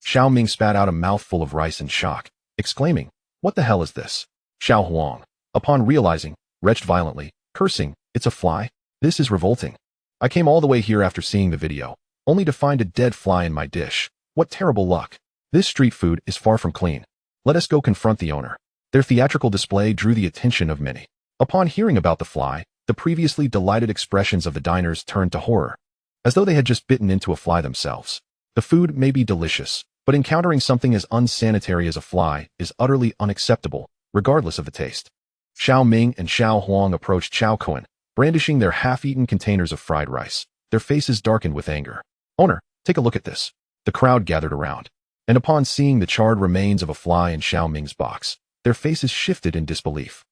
A: Xiao Ming spat out a mouthful of rice in shock, exclaiming, "What the hell is this?" Xiao Huang, upon realizing, retched violently, cursing, "It's a fly? This is revolting. I came all the way here after seeing the video, only to find a dead fly in my dish. What terrible luck. This street food is far from clean. Let us go confront the owner." Their theatrical display drew the attention of many. Upon hearing about the fly, the previously delighted expressions of the diners turned to horror, as though they had just bitten into a fly themselves. The food may be delicious, but encountering something as unsanitary as a fly is utterly unacceptable, regardless of the taste. Xiao Ming and Xiao Huang approached Cao Kun, brandishing their half-eaten containers of fried rice. Their faces darkened with anger. "Owner, take a look at this." The crowd gathered around, and upon seeing the charred remains of a fly in Xiao Ming's box, their faces shifted in disbelief.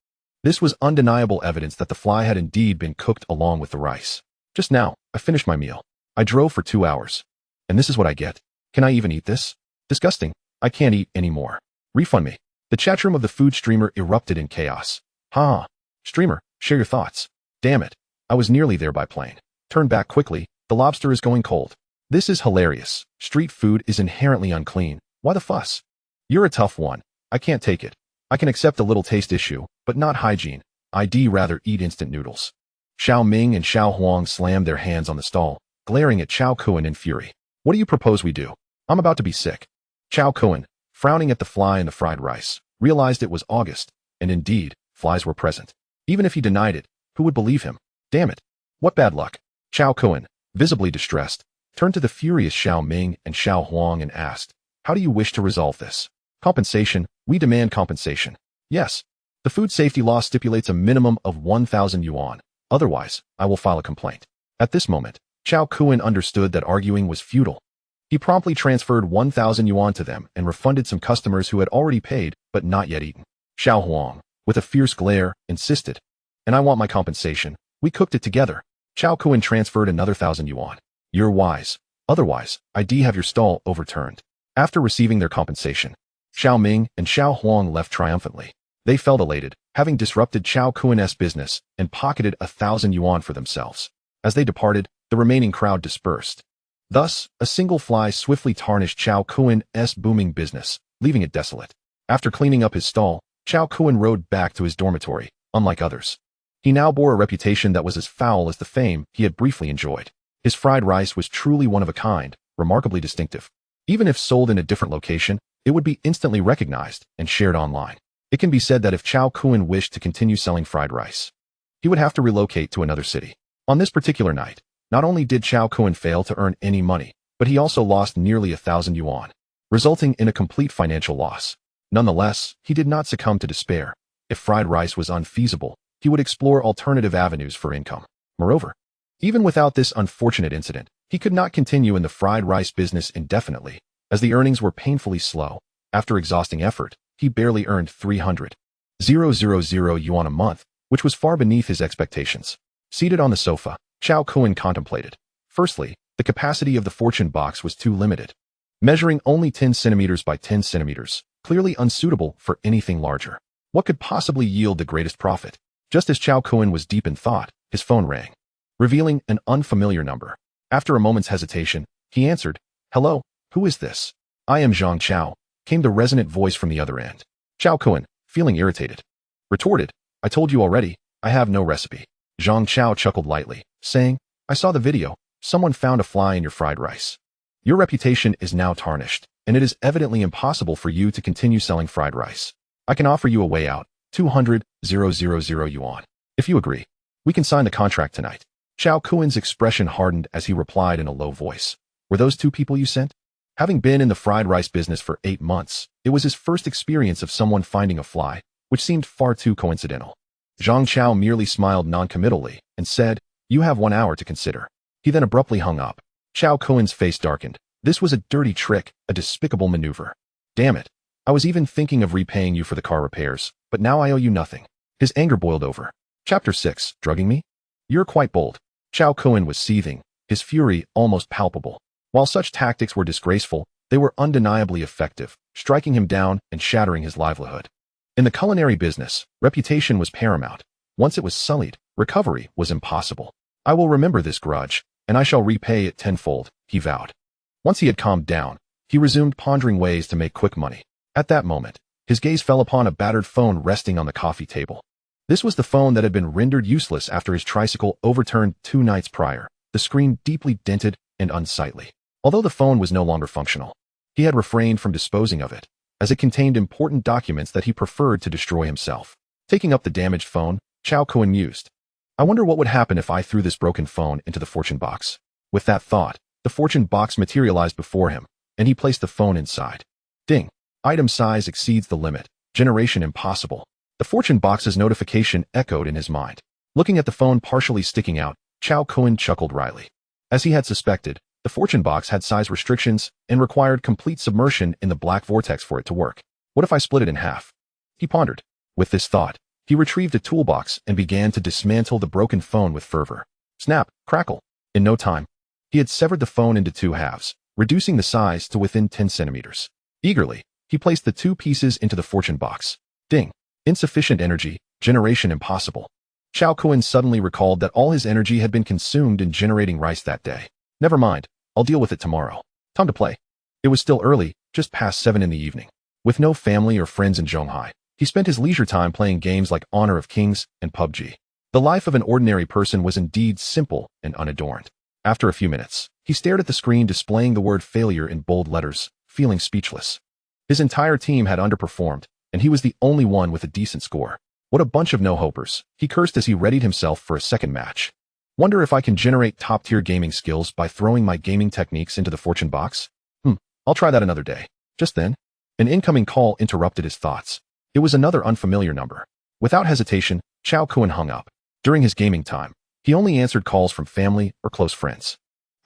A: This was undeniable evidence that the fly had indeed been cooked along with the rice. "Just now, I finished my meal. I drove for 2 hours. And this is what I get. Can I even eat this? Disgusting. I can't eat anymore. Refund me." The chatroom of the food streamer erupted in chaos. "Ha! Streamer, share your thoughts." "Damn it. I was nearly there by plane. Turn back quickly. The lobster is going cold." "This is hilarious. Street food is inherently unclean. Why the fuss?" "You're a tough one. I can't take it. I can accept a little taste issue, but not hygiene. I'd rather eat instant noodles." Xiao Ming and Xiao Huang slammed their hands on the stall, glaring at Cao Kun in fury. "What do you propose we do? I'm about to be sick." Cao Kun, frowning at the fly in the fried rice, realized it was August, and indeed, flies were present. Even if he denied it, who would believe him? Damn it. What bad luck. Cao Kun, visibly distressed, turned to the furious Xiao Ming and Xiao Huang and asked, "How do you wish to resolve this?" "Compensation. We demand compensation." "Yes. The food safety law stipulates a minimum of 1,000 yuan. Otherwise, I will file a complaint." At this moment, Cao Kun understood that arguing was futile. He promptly transferred 1,000 yuan to them and refunded some customers who had already paid but not yet eaten. Xiao Huang, with a fierce glare, insisted, "And I want my compensation. We cooked it together." Cao Kun transferred another 1,000 yuan. "You're wise. Otherwise, I'd have your stall overturned." After receiving their compensation, Xiao Ming and Xiao Huang left triumphantly. They felt elated, having disrupted Cao Kun's business and pocketed 1,000 yuan for themselves. As they departed, the remaining crowd dispersed. Thus, a single fly swiftly tarnished Cao Kun's booming business, leaving it desolate. After cleaning up his stall, Cao Kun rode back to his dormitory. Unlike others, he now bore a reputation that was as foul as the fame he had briefly enjoyed. His fried rice was truly one of a kind, remarkably distinctive. Even if sold in a different location, it would be instantly recognized and shared online. It can be said that if Cao Kun wished to continue selling fried rice, he would have to relocate to another city. On this particular night, not only did Cao Kun fail to earn any money, but he also lost nearly 1,000 yuan, resulting in a complete financial loss. Nonetheless, he did not succumb to despair. If fried rice was unfeasible, he would explore alternative avenues for income. Moreover, even without this unfortunate incident, he could not continue in the fried rice business indefinitely, as the earnings were painfully slow. After exhausting effort, he barely earned 300,000 yuan a month, which was far beneath his expectations. Seated on the sofa, Cao Kun contemplated. Firstly, the capacity of the fortune box was too limited, measuring only 10 centimeters by 10 centimeters, clearly unsuitable for anything larger. What could possibly yield the greatest profit? Just as Cao Kun was deep in thought, his phone rang, revealing an unfamiliar number. After a moment's hesitation, he answered, "Hello, who is this?" "I am Zhang Chao," came the resonant voice from the other end. Cao Kun, feeling irritated, retorted, "I told you already, I have no recipe." Zhang Chao chuckled lightly, saying, "I saw the video. Someone found a fly in your fried rice. Your reputation is now tarnished, and it is evidently impossible for you to continue selling fried rice. I can offer you a way out, 200,000 yuan. If you agree, we can sign the contract tonight." Cao Kun's expression hardened as he replied in a low voice, "Were those 2 people you sent?" Having been in the fried rice business for 8 months, it was his first experience of someone finding a fly, which seemed far too coincidental. Zhang Chao merely smiled noncommittally and said, "You have 1 hour to consider." He then abruptly hung up. Cao Kun's face darkened. This was a dirty trick, a despicable maneuver. "Damn it. I was even thinking of repaying you for the car repairs, but now I owe you nothing." His anger boiled over. Chapter 6, Drugging Me? "You're quite bold." Cao Kun was seething, his fury almost palpable. While such tactics were disgraceful, they were undeniably effective, striking him down and shattering his livelihood. In the culinary business, reputation was paramount. Once it was sullied, recovery was impossible. "I will remember this grudge, and I shall repay it tenfold," he vowed. Once he had calmed down, he resumed pondering ways to make quick money. At that moment, his gaze fell upon a battered phone resting on the coffee table. This was the phone that had been rendered useless after his tricycle overturned 2 nights prior, the screen deeply dented and unsightly. Although the phone was no longer functional, he had refrained from disposing of it, as it contained important documents that he preferred to destroy himself. Taking up the damaged phone, Cao Kun mused. I wonder what would happen if I threw this broken phone into the fortune box. With that thought, the fortune box materialized before him, and he placed the phone inside. Ding. Item size exceeds the limit. Generation impossible. The fortune box's notification echoed in his mind. Looking at the phone partially sticking out, Cao Kun chuckled wryly. As he had suspected, the fortune box had size restrictions and required complete submersion in the black vortex for it to work. What if I split it in half? He pondered. With this thought, he retrieved a toolbox and began to dismantle the broken phone with fervor. Snap, crackle. In no time, he had severed the phone into two halves, reducing the size to within 10 centimeters. Eagerly, he placed the two pieces into the fortune box. Ding. Insufficient energy, generation impossible. Cao Kun suddenly recalled that all his energy had been consumed in generating rice that day. Never mind, I'll deal with it tomorrow. Time to play. It was still early, just past 7 in the evening. With no family or friends in Zhonghai, he spent his leisure time playing games like Honor of Kings and PUBG. The life of an ordinary person was indeed simple and unadorned. After a few minutes, he stared at the screen displaying the word failure in bold letters, feeling speechless. His entire team had underperformed, and he was the only one with a decent score. What a bunch of no-hopers, he cursed as he readied himself for a second match. Wonder if I can generate top-tier gaming skills by throwing my gaming techniques into the fortune box? I'll try that another day. Just then, an incoming call interrupted his thoughts. It was another unfamiliar number. Without hesitation, Cao Kun hung up. During his gaming time, he only answered calls from family or close friends.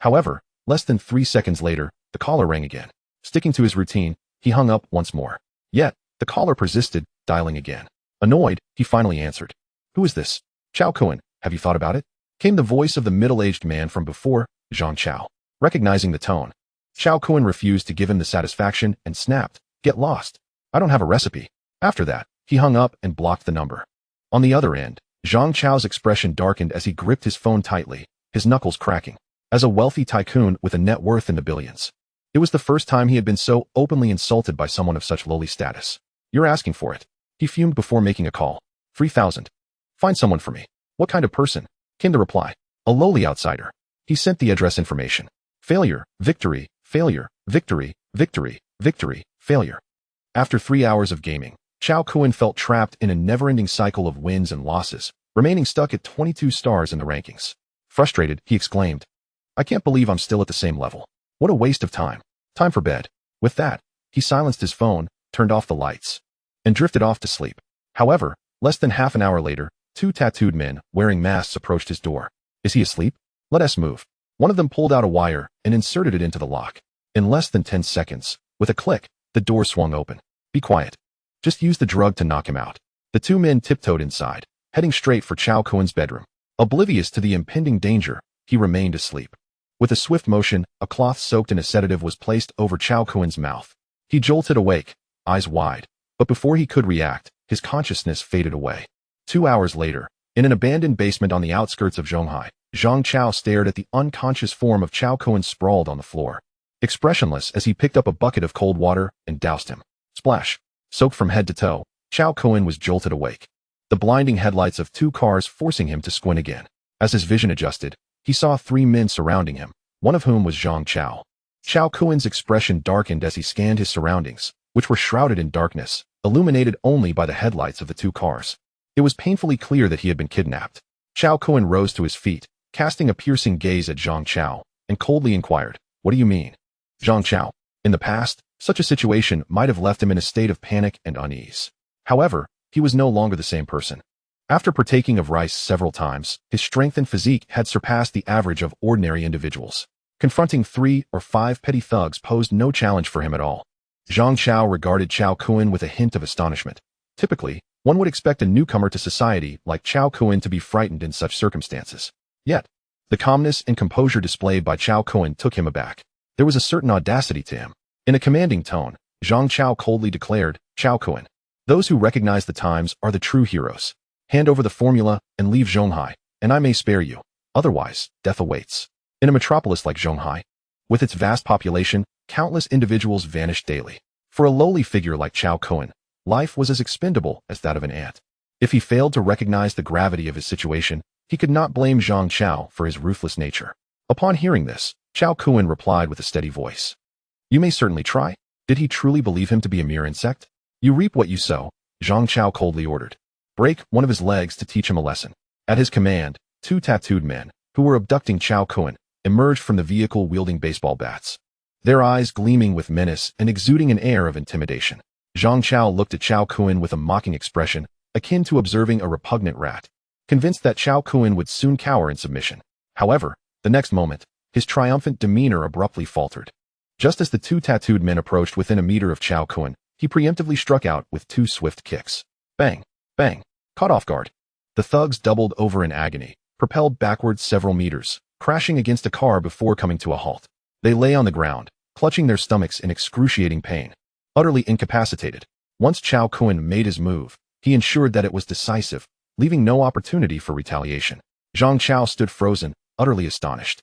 A: However, less than 3 seconds later, the caller rang again. Sticking to his routine, he hung up once more. Yet, the caller persisted, dialing again. Annoyed, he finally answered. Who is this? Cao Kun, have you thought about it? Came the voice of the middle-aged man from before, Zhang Chao. Recognizing the tone, Cao Kun refused to give him the satisfaction and snapped, Get lost. I don't have a recipe. After that, he hung up and blocked the number. On the other end, Zhang Chao's expression darkened as he gripped his phone tightly, his knuckles cracking. As a wealthy tycoon with a net worth in the billions, it was the first time he had been so openly insulted by someone of such lowly status. You're asking for it. He fumed before making a call. 3,000. Find someone for me. What kind of person? Came the reply. A lowly outsider. He sent the address information. Failure, victory, failure, victory, victory, victory, failure. After 3 hours of gaming, Cao Kun felt trapped in a never-ending cycle of wins and losses, remaining stuck at 22 stars in the rankings. Frustrated, he exclaimed, I can't believe I'm still at the same level. What a waste of time. Time for bed. With that, he silenced his phone, turned off the lights, and drifted off to sleep. However, less than half an hour later, 2 tattooed men wearing masks approached his door. Is he asleep? Let us move. One of them pulled out a wire and inserted it into the lock. In less than 10 seconds, with a click, the door swung open. Be quiet. Just use the drug to knock him out. The 2 men tiptoed inside, heading straight for Cao Kun's bedroom. Oblivious to the impending danger, he remained asleep. With a swift motion, a cloth soaked in a sedative was placed over Cao Kun's mouth. He jolted awake, eyes wide, but before he could react, his consciousness faded away. 2 hours later, in an abandoned basement on the outskirts of Zhonghai, Zhang Chao stared at the unconscious form of Cao Kun sprawled on the floor, expressionless as he picked up a bucket of cold water and doused him. Splash! Soaked from head to toe, Cao Kun was jolted awake, the blinding headlights of 2 cars forcing him to squint again. As his vision adjusted, he saw 3 men surrounding him, one of whom was Zhang Chao. Cao Kun's expression darkened as he scanned his surroundings, which were shrouded in darkness, illuminated only by the headlights of the 2 cars. It was painfully clear that he had been kidnapped. Cao Kun rose to his feet, casting a piercing gaze at Zhang Chao, and coldly inquired, What do you mean? Zhang Chao. In the past, such a situation might have left him in a state of panic and unease. However, he was no longer the same person. After partaking of rice several times, his strength and physique had surpassed the average of ordinary individuals. Confronting 3 or 5 petty thugs posed no challenge for him at all. Zhang Chao regarded Cao Kun with a hint of astonishment. Typically, one would expect a newcomer to society like Cao Kun to be frightened in such circumstances. Yet, the calmness and composure displayed by Cao Kun took him aback. There was a certain audacity to him. In a commanding tone, Zhang Chao coldly declared, Cao Kun, those who recognize the times are the true heroes. Hand over the formula and leave Zhonghai, and I may spare you. Otherwise, death awaits. In a metropolis like Zhonghai, with its vast population, countless individuals vanished daily. For a lowly figure like Cao Kun, life was as expendable as that of an ant. If he failed to recognize the gravity of his situation, he could not blame Zhang Chao for his ruthless nature. Upon hearing this, Cao Kun replied with a steady voice. You may certainly try. Did he truly believe him to be a mere insect? You reap what you sow, Zhang Chao coldly ordered. break one of his legs to teach him a lesson. At his command, two tattooed men, who were abducting Cao Kun, emerged from the vehicle wielding baseball bats, their eyes gleaming with menace and exuding an air of intimidation. Zhang Chao looked at Cao Kun with a mocking expression, akin to observing a repugnant rat, convinced that Cao Kun would soon cower in submission. However, the next moment, his triumphant demeanor abruptly faltered. Just as the two tattooed men approached within a meter of Cao Kun, he preemptively struck out with two swift kicks. Bang! Bang! Caught off guard, the thugs doubled over in agony, propelled backwards several meters, crashing against a car before coming to a halt. They lay on the ground, clutching their stomachs in excruciating pain, utterly incapacitated. Once Cao Kun made his move, he ensured that it was decisive, leaving no opportunity for retaliation. Zhang Chao stood frozen, utterly astonished.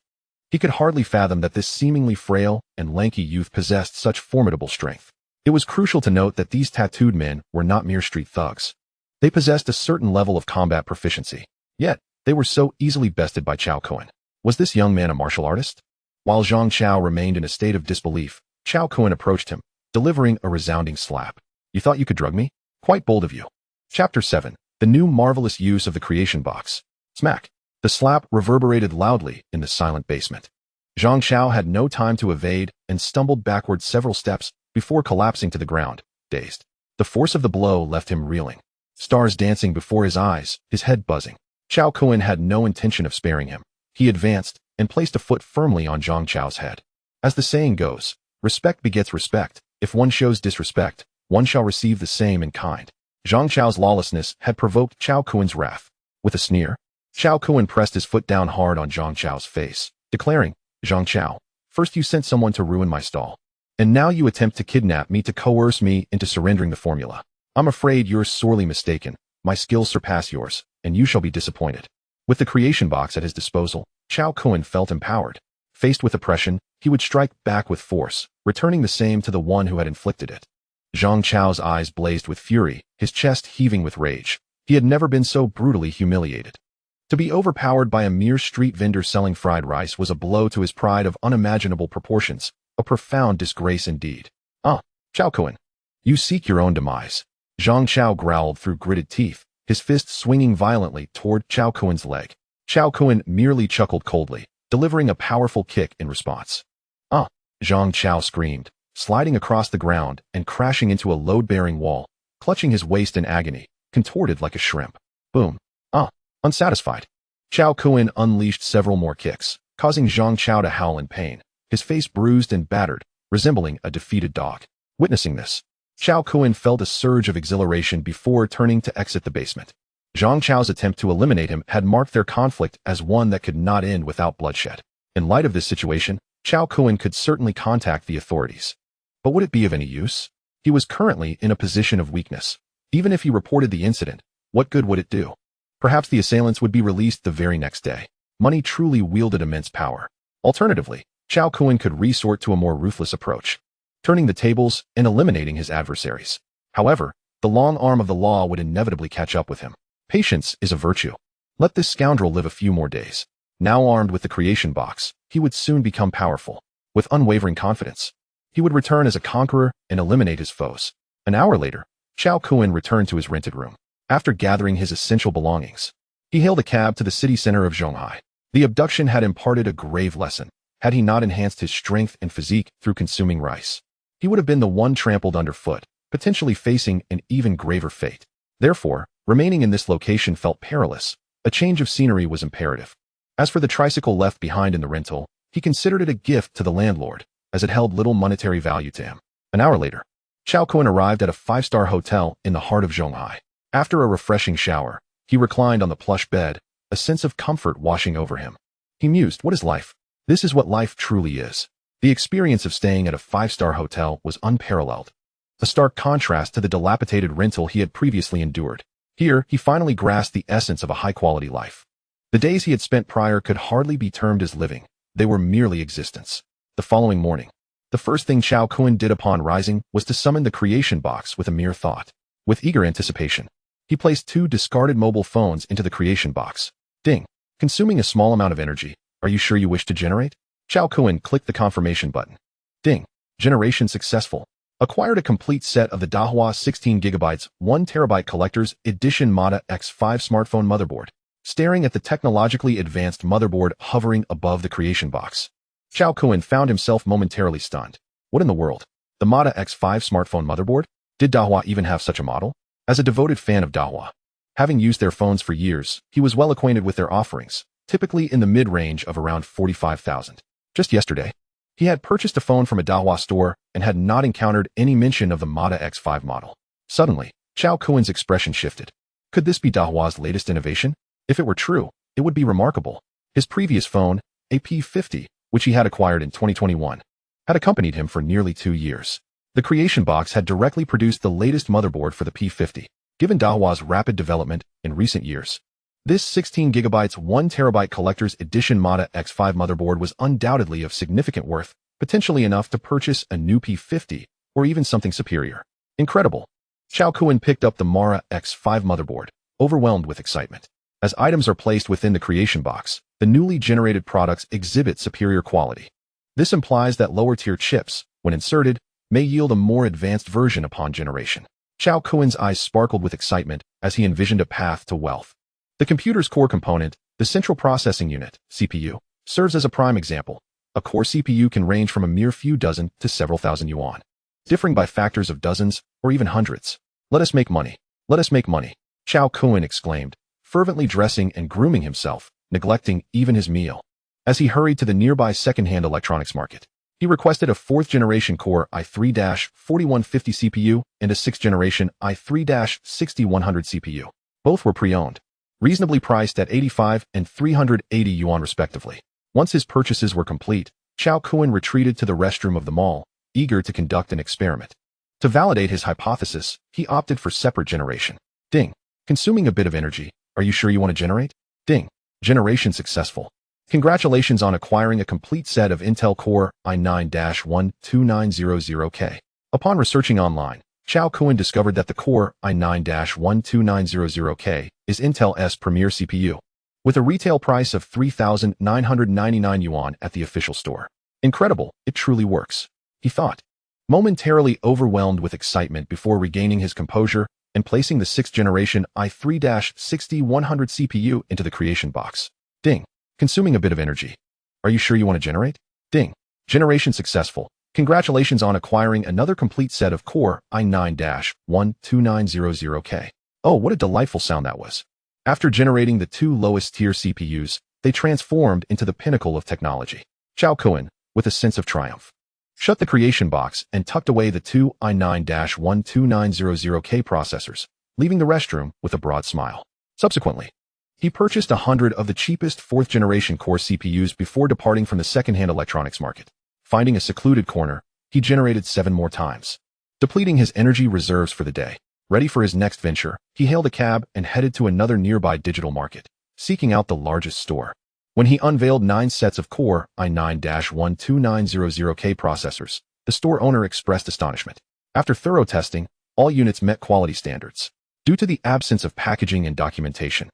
A: He could hardly fathom that this seemingly frail and lanky youth possessed such formidable strength. It was crucial to note that these tattooed men were not mere street thugs. They possessed a certain level of combat proficiency. Yet, they were so easily bested by Cao Kun. Was this young man a martial artist? While Zhang Chao remained in a state of disbelief, Cao Kun approached him, delivering a resounding slap. You thought you could drug me? Quite bold of you. Chapter 7. The new marvelous use of the creation box. Smack. The slap reverberated loudly in the silent basement. Zhang Chao had no time to evade and stumbled backward several steps before collapsing to the ground, dazed. The force of the blow left him reeling, stars dancing before his eyes, his head buzzing. Cao Kun had no intention of sparing him. He advanced and placed a foot firmly on Zhang Chao's head. As the saying goes, respect begets respect. If one shows disrespect, one shall receive the same in kind. Zhang Chao's lawlessness had provoked Cao Kun's wrath. With a sneer, Cao Kun pressed his foot down hard on Zhang Chao's face, declaring, Zhang Chao, first you sent someone to ruin my stall, and now you attempt to kidnap me to coerce me into surrendering the formula. I'm afraid you're sorely mistaken. My skills surpass yours, and you shall be disappointed. With the creation box at his disposal, Cao Kun felt empowered. Faced with oppression, he would strike back with force, returning the same to the one who had inflicted it. Zhang Chao's eyes blazed with fury, his chest heaving with rage. He had never been so brutally humiliated. To be overpowered by a mere street vendor selling fried rice was a blow to his pride of unimaginable proportions, a profound disgrace indeed. Cao Kun, you seek your own demise. Zhang Chao growled through gritted teeth, his fist swinging violently toward Cao Kun's leg. Cao Kun merely chuckled coldly, delivering a powerful kick in response. Zhang Chao screamed, sliding across the ground and crashing into a load-bearing wall, clutching his waist in agony, contorted like a shrimp. Boom. Unsatisfied, Cao Kun unleashed several more kicks, causing Zhang Chao to howl in pain, his face bruised and battered, resembling a defeated dog. Witnessing this, Cao Kun felt a surge of exhilaration before turning to exit the basement. Zhang Chao's attempt to eliminate him had marked their conflict as one that could not end without bloodshed. In light of this situation, Cao Kun could certainly contact the authorities. But would it be of any use? He was currently in a position of weakness. Even if he reported the incident, what good would it do? Perhaps the assailants would be released the very next day. Money truly wielded immense power. Alternatively, Cao Kun could resort to a more ruthless approach, turning the tables and eliminating his adversaries. However, the long arm of the law would inevitably catch up with him. Patience is a virtue. Let this scoundrel live a few more days. Now armed with the creation box, he would soon become powerful. With unwavering confidence, he would return as a conqueror and eliminate his foes. An hour later, Cao Kun returned to his rented room. After gathering his essential belongings, he hailed a cab to the city center of Zhonghai. The abduction had imparted a grave lesson. Had he not enhanced his strength and physique through consuming rice, he would have been the one trampled underfoot, potentially facing an even graver fate. Therefore, remaining in this location felt perilous. A change of scenery was imperative. As for the tricycle left behind in the rental, he considered it a gift to the landlord, as it held little monetary value to him. An hour later, Cao Kun arrived at a 5-star hotel in the heart of Zhonghai. After a refreshing shower, he reclined on the plush bed, a sense of comfort washing over him. He mused, what is life? This is what life truly is. The experience of staying at a 5-star hotel was unparalleled, a stark contrast to the dilapidated rental he had previously endured. Here, he finally grasped the essence of a high-quality life. The days he had spent prior could hardly be termed as living. They were merely existence. The following morning, the first thing Cao Kun did upon rising was to summon the creation box with a mere thought. With eager anticipation, he placed 2 discarded mobile phones into the creation box. Ding. Consuming a small amount of energy. Are you sure you wish to generate? Cao Kun clicked the confirmation button. Ding. Generation successful. acquired a complete set of the Dahua 16GB 1TB Collector's Edition Mata X5 smartphone motherboard. Staring at the technologically advanced motherboard hovering above the creation box, Cao Kun found himself momentarily stunned. What in the world? The Mata X5 smartphone motherboard? Did Dahua even have such a model? As a devoted fan of Dahua, having used their phones for years, he was well acquainted with their offerings, typically in the mid-range of around 45,000. Just yesterday, he had purchased a phone from a Dahua store and had not encountered any mention of the Mata X5 model. Suddenly, Cao Kun's expression shifted. Could this be Dahua's latest innovation? If it were true, it would be remarkable. His previous phone, a P50, which he had acquired in 2021, had accompanied him for nearly 2 years. The creation box had directly produced the latest motherboard for the P50. Given Dahua's rapid development in recent years, this 16GB 1TB Collector's Edition Mata X5 motherboard was undoubtedly of significant worth, potentially enough to purchase a new P50 or even something superior. Incredible. Cao Kun picked up the Mata X5 motherboard, overwhelmed with excitement. As items are placed within the creation box, the newly generated products exhibit superior quality. This implies that lower-tier chips, when inserted, may yield a more advanced version upon generation. Cao Kun's eyes sparkled with excitement as he envisioned a path to wealth. The computer's core component, the central processing unit, CPU, serves as a prime example. A core CPU can range from a mere few dozen to several thousand yuan, differing by factors of dozens or even hundreds. Let us make money. Let us make money, Cao Kun exclaimed, fervently dressing and grooming himself, neglecting even his meal. As he hurried to the nearby second-hand electronics market, he requested a 4th-generation Core i3-4150 CPU and a 6th-generation i3-6100 CPU. Both were pre-owned, reasonably priced at 85 and 380 yuan respectively. Once his purchases were complete, Cao Kun retreated to the restroom of the mall, eager to conduct an experiment. To validate his hypothesis, he opted for separate generation. Ding. Consuming a bit of energy. Are you sure you want to generate? Ding. Generation successful. Congratulations on acquiring a complete set of Intel Core i9-12900K. Upon researching online, Cao Kun discovered that the Core i9-12900K is Intel's premier CPU, with a retail price of 3,999 yuan at the official store. Incredible, it truly works, he thought, momentarily overwhelmed with excitement before regaining his composure and placing the 6th-generation i3-6100 CPU into the creation box. Ding. Consuming a bit of energy. Are you sure you want to generate? Ding. Generation successful. Congratulations on acquiring another complete set of Core i9-12900K. Oh, what a delightful sound that was. After generating the 2 lowest-tier CPUs, they transformed into the pinnacle of technology. Cao Kun, with a sense of triumph, shut the creation box and tucked away the 2 i9-12900K processors, leaving the restroom with a broad smile. Subsequently, he purchased 100 of the cheapest 4th-generation Core CPUs before departing from the second-hand electronics market. Finding a secluded corner, he generated 7 more times, depleting his energy reserves for the day. Ready for his next venture, he hailed a cab and headed to another nearby digital market, seeking out the largest store. When he unveiled 9 sets of Core i9-12900K processors, the store owner expressed astonishment. After thorough testing, all units met quality standards. Due to the absence of packaging and documentation,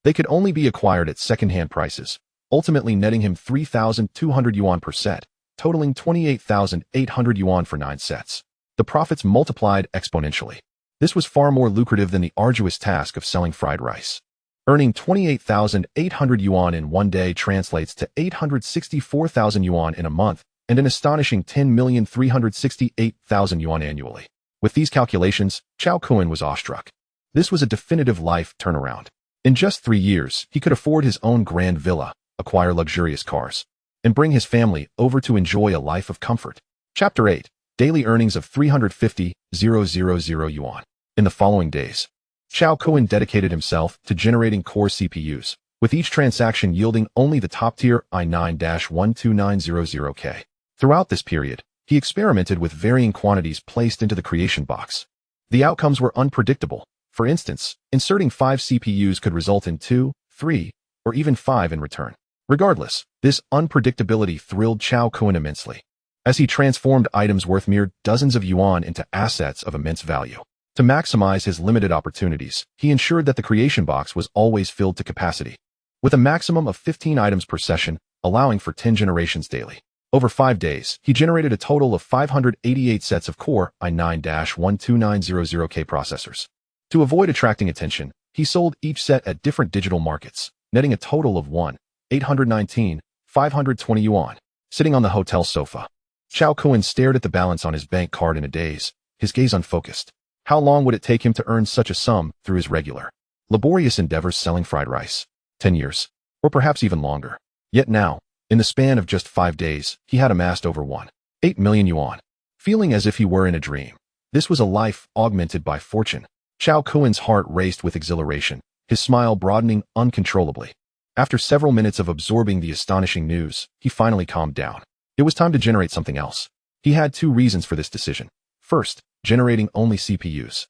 A: they could only be acquired at second-hand prices, ultimately netting him 3,200 yuan per set, totaling 28,800 yuan for 9 sets. The profits multiplied exponentially. This was far more lucrative than the arduous task of selling fried rice. Earning 28,800 yuan in one day translates to 864,000 yuan in a month and an astonishing 10,368,000 yuan annually. With these calculations, Cao Kun was awestruck. This was a definitive life turnaround. In just 3 years, he could afford his own grand villa, acquire luxurious cars, and bring his family over to enjoy a life of comfort. Chapter 8. Daily earnings of 350,000 yuan. In the following days, Cao Kun dedicated himself to generating Core CPUs, with each transaction yielding only the top-tier i9-12900K. Throughout this period, he experimented with varying quantities placed into the creation box. The outcomes were unpredictable. For instance, inserting 5 CPUs could result in 2, 3, or even 5 in return. Regardless, this unpredictability thrilled Cao Kun immensely, as he transformed items worth mere dozens of yuan into assets of immense value. To maximize his limited opportunities, he ensured that the creation box was always filled to capacity, with a maximum of 15 items per session, allowing for 10 generations daily. Over 5 days, he generated a total of 588 sets of Core i9-12900K processors. To avoid attracting attention, he sold each set at different digital markets, netting a total of 1,819,520 yuan. Sitting on the hotel sofa, Cao Kun stared at the balance on his bank card in a daze, his gaze unfocused. How long would it take him to earn such a sum through his regular, laborious endeavors selling fried rice? 10 years, or perhaps even longer. Yet now, in the span of just 5 days, he had amassed over 1.8 million yuan. Feeling as if he were in a dream. This was a life augmented by fortune. Cao Kun's heart raced with exhilaration, his smile broadening uncontrollably. After several minutes of absorbing the astonishing news, he finally calmed down. It was time to generate something else. He had 2 reasons for this decision. First, generating only CPUs.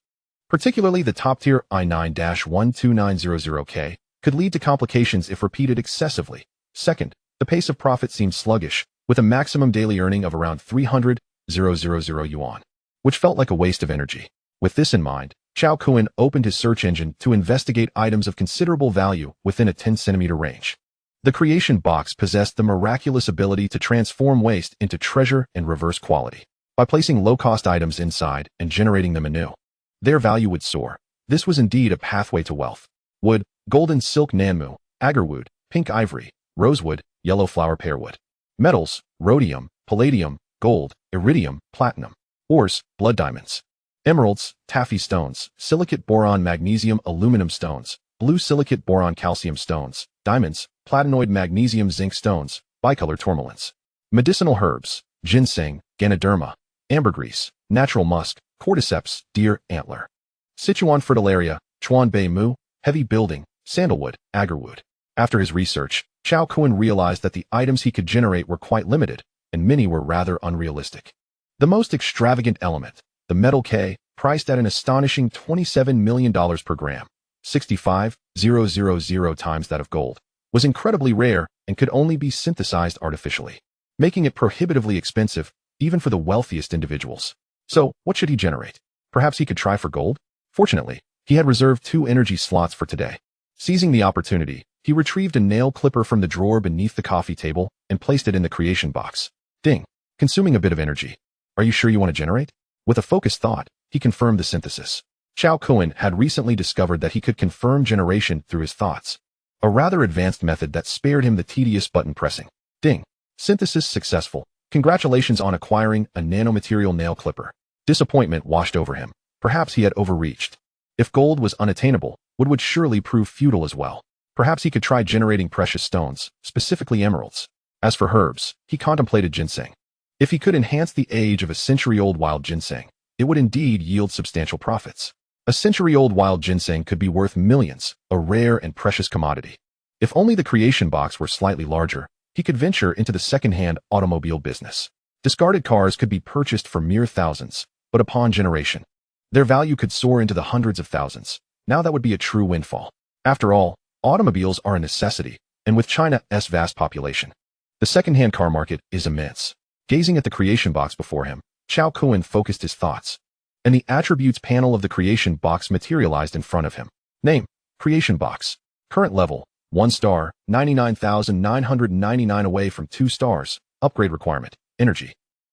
A: Particularly the top-tier i9-12900K could lead to complications if repeated excessively. Second, the pace of profit seemed sluggish, with a maximum daily earning of around 300,000 yuan, which felt like a waste of energy. With this in mind, Cao Kun opened his search engine to investigate items of considerable value within a 10-centimeter range. The creation box possessed the miraculous ability to transform waste into treasure and reverse quality. By placing low-cost items inside and generating them anew, their value would soar. This was indeed a pathway to wealth. Wood, golden silk nanmu, agarwood, pink ivory, rosewood, yellow flower pearwood. Metals, rhodium, palladium, gold, iridium, platinum. Ores, blood diamonds. Emeralds, taffy stones, silicate boron magnesium aluminum stones, blue silicate boron calcium stones, diamonds, platinoid magnesium zinc stones, bicolor tourmalines. Medicinal herbs, ginseng, ganoderma, ambergris, natural musk, cordyceps, deer antler. Sichuan fritillaria, chuan bei mu, heavy building, sandalwood, agarwood. After his research, Cao Kun realized that the items he could generate were quite limited, and many were rather unrealistic. The most extravagant element, the metal K, priced at an astonishing $27 million per gram, 65,000 times that of gold, was incredibly rare and could only be synthesized artificially, making it prohibitively expensive even for the wealthiest individuals. So, what should he generate? Perhaps he could try for gold? Fortunately, he had reserved 2 energy slots for today. Seizing the opportunity, he retrieved a nail clipper from the drawer beneath the coffee table and placed it in the creation box. Ding! Consuming a bit of energy. Are you sure you want to generate? With a focused thought, he confirmed the synthesis. Cao Kun had recently discovered that he could confirm generation through his thoughts, a rather advanced method that spared him the tedious button pressing. Ding! Synthesis successful. Congratulations on acquiring a nanomaterial nail clipper. Disappointment washed over him. Perhaps he had overreached. If gold was unattainable, wood would surely prove futile as well. Perhaps he could try generating precious stones, specifically emeralds. As for herbs, he contemplated ginseng. If he could enhance the age of a century-old wild ginseng, it would indeed yield substantial profits. A century-old wild ginseng could be worth millions, a rare and precious commodity. If only the creation box were slightly larger, he could venture into the second-hand automobile business. Discarded cars could be purchased for mere thousands, but upon generation, their value could soar into the hundreds of thousands. Now that would be a true windfall. After all, automobiles are a necessity, and with China's vast population, the second-hand car market is immense. Gazing at the creation box before him, Cao Kun focused his thoughts, and the attributes panel of the creation box materialized in front of him. Name, creation box. Current level, 1 star, 99,999 away from 2 stars. Upgrade requirement, energy.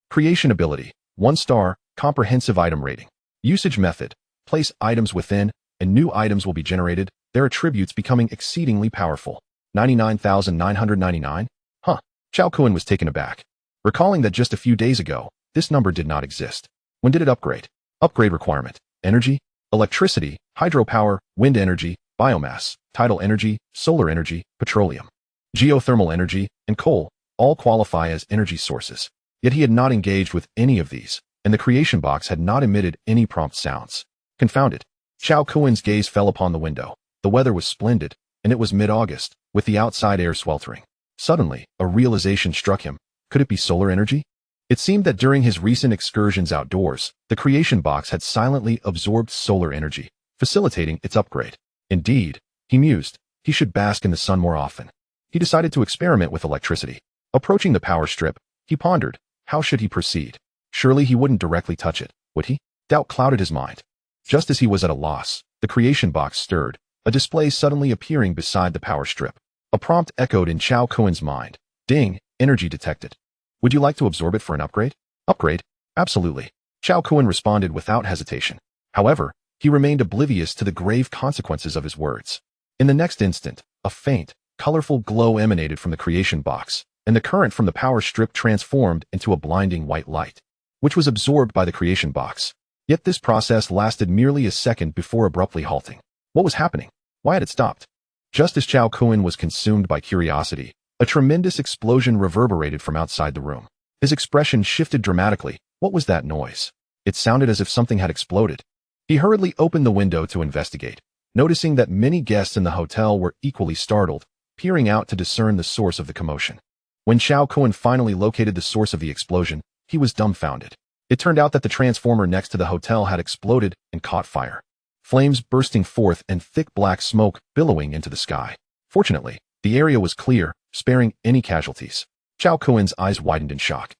A: Creation ability, 1 star, comprehensive item rating. Usage method, place items within, and new items will be generated, their attributes becoming exceedingly powerful. 99,999? Huh. Cao Kun was taken aback, recalling that just a few days ago, this number did not exist. When did it upgrade? Upgrade requirement, energy, electricity, hydropower, wind energy, biomass, tidal energy, solar energy, petroleum, geothermal energy, and coal, all qualify as energy sources. Yet he had not engaged with any of these, and the creation box had not emitted any prompt sounds. Confounded, Cao Kun's gaze fell upon the window. The weather was splendid, and it was mid-August, with the outside air sweltering. Suddenly, a realization struck him. Could it be solar energy? It seemed that during his recent excursions outdoors, the creation box had silently absorbed solar energy, facilitating its upgrade. Indeed, he mused, he should bask in the sun more often. He decided to experiment with electricity. Approaching the power strip, he pondered, how should he proceed? Surely he wouldn't directly touch it, would he? Doubt clouded his mind. Just as he was at a loss, the creation box stirred, a display suddenly appearing beside the power strip. A prompt echoed in Cao Kun's mind. Ding, energy detected. Would you like to absorb it for an upgrade? Upgrade? Absolutely. Cao Kun responded without hesitation. However, he remained oblivious to the grave consequences of his words. In the next instant, a faint, colorful glow emanated from the creation box, and the current from the power strip transformed into a blinding white light, which was absorbed by the creation box. Yet this process lasted merely a second before abruptly halting. What was happening? Why had it stopped? Just as Cao Kun was consumed by curiosity, a tremendous explosion reverberated from outside the room. His expression shifted dramatically. What was that noise? It sounded as if something had exploded. He hurriedly opened the window to investigate, noticing that many guests in the hotel were equally startled, peering out to discern the source of the commotion. When Cao Kun finally located the source of the explosion, he was dumbfounded. It turned out that the transformer next to the hotel had exploded and caught fire. Flames bursting forth and thick black smoke billowing into the sky. Fortunately, the area was clear, sparing any casualties. Cao Kun's eyes widened in shock.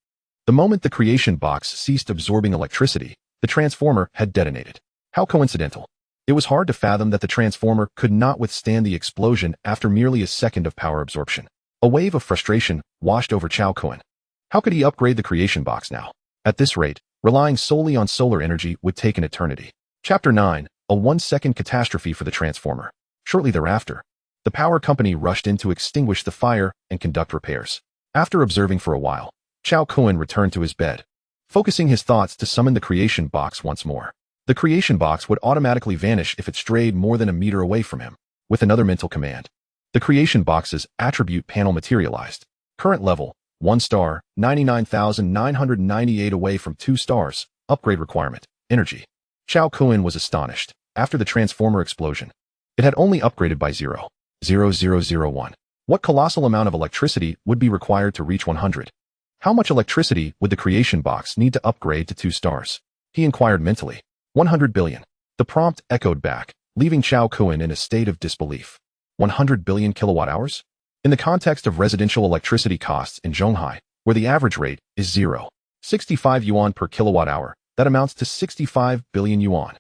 A: The moment the creation box ceased absorbing electricity, the transformer had detonated. How coincidental. It was hard to fathom that the transformer could not withstand the explosion after merely a second of power absorption. A wave of frustration washed over Cao Kun. How could he upgrade the creation box now? At this rate, relying solely on solar energy would take an eternity. Chapter 9, a 1-second catastrophe for the transformer. Shortly thereafter, the power company rushed in to extinguish the fire and conduct repairs. After observing for a while, Cao Kun returned to his bed, focusing his thoughts to summon the creation box once more. The creation box would automatically vanish if it strayed more than a meter away from him. With another mental command, the creation box's attribute panel materialized. Current level, 1 star, 99,998 away from 2 stars. Upgrade requirement, energy. Cao Kun was astonished. After the transformer explosion, it had only upgraded by 0.0001. What colossal amount of electricity would be required to reach 100? How much electricity would the creation box need to upgrade to 2 stars? He inquired mentally. 100 billion. The prompt echoed back, leaving Cao Kun in a state of disbelief. 100 billion kilowatt hours? In the context of residential electricity costs in Zhonghai, where the average rate is 0.65 yuan per kilowatt hour, that amounts to 65 billion yuan.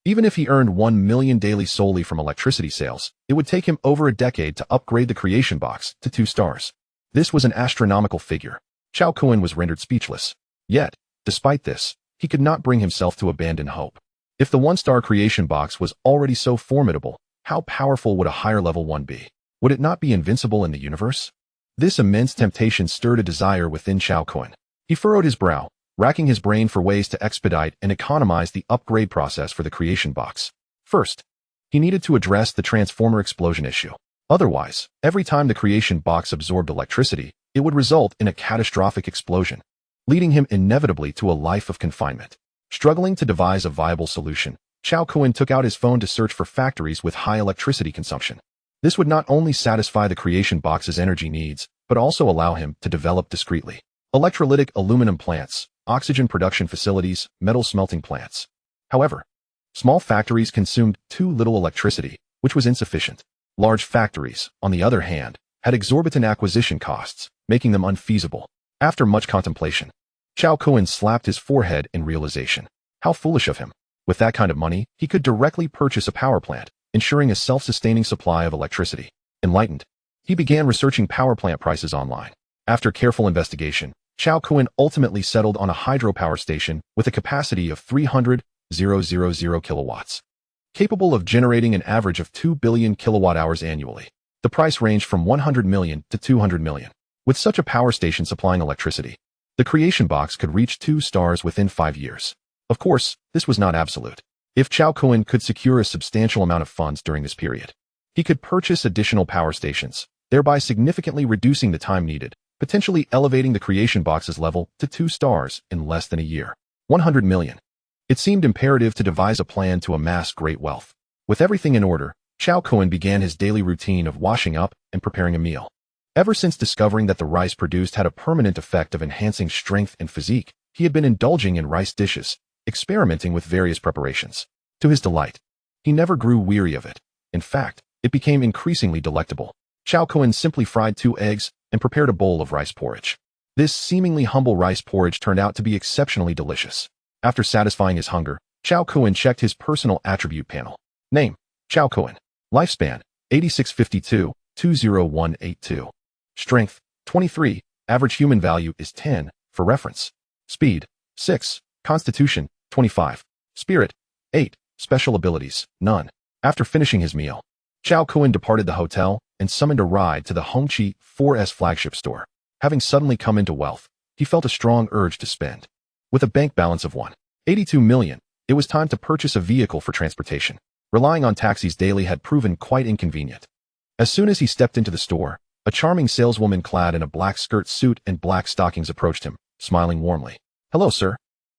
A: Even if he earned 1 million daily solely from electricity sales, it would take him over a decade to upgrade the creation box to 2 stars. This was an astronomical figure. Cao Kun was rendered speechless. Yet, despite this, he could not bring himself to abandon hope. If the 1-star creation box was already so formidable, how powerful would a higher level one be? Would it not be invincible in the universe? This immense temptation stirred a desire within Cao Kun. He furrowed his brow, racking his brain for ways to expedite and economize the upgrade process for the creation box. First, he needed to address the transformer explosion issue. Otherwise, every time the creation box absorbed electricity, it would result in a catastrophic explosion, leading him inevitably to a life of confinement. Struggling to devise a viable solution, Cao Kun took out his phone to search for factories with high electricity consumption. This would not only satisfy the creation box's energy needs, but also allow him to develop discreetly. Electrolytic aluminum plants, oxygen production facilities, metal smelting plants. However, small factories consumed too little electricity, which was insufficient. Large factories, on the other hand, had exorbitant acquisition costs, making them unfeasible. After much contemplation, Cao Kun slapped his forehead in realization. How foolish of him. With that kind of money, he could directly purchase a power plant, ensuring a self-sustaining supply of electricity. Enlightened, he began researching power plant prices online. After careful investigation, Cao Kun ultimately settled on a hydropower station with a capacity of 300,000 kilowatts, capable of generating an average of 2 billion kilowatt hours annually. The price ranged from 100 million to 200 million. With such a power station supplying electricity, the creation box could reach 2 stars within 5 years. Of course, this was not absolute. If Cao Kun could secure a substantial amount of funds during this period, he could purchase additional power stations, thereby significantly reducing the time needed, potentially elevating the creation box's level to 2 stars in less than a year. 100 million. It seemed imperative to devise a plan to amass great wealth. With everything in order, Cao Kun began his daily routine of washing up and preparing a meal. Ever since discovering that the rice produced had a permanent effect of enhancing strength and physique, he had been indulging in rice dishes, experimenting with various preparations. To his delight, he never grew weary of it. In fact, it became increasingly delectable. Cao Kun simply fried 2 eggs and prepared a bowl of rice porridge. This seemingly humble rice porridge turned out to be exceptionally delicious. After satisfying his hunger, Cao Kun checked his personal attribute panel. Name, Cao Kun. Lifespan, 8652-20182. Strength, 23, Average human value is 10, for reference. Speed, 6. Constitution, 25. Spirit, 8. Special abilities, none. After finishing his meal, Cao Kun departed the hotel and summoned a ride to the Hongqi 4S flagship store. Having suddenly come into wealth, he felt a strong urge to spend. With a bank balance of 1.82 million, it was time to purchase a vehicle for transportation. Relying on taxis daily had proven quite inconvenient. As soon as he stepped into the store, a charming saleswoman clad in a black skirt suit and black stockings approached him, smiling warmly. "Hello, sir.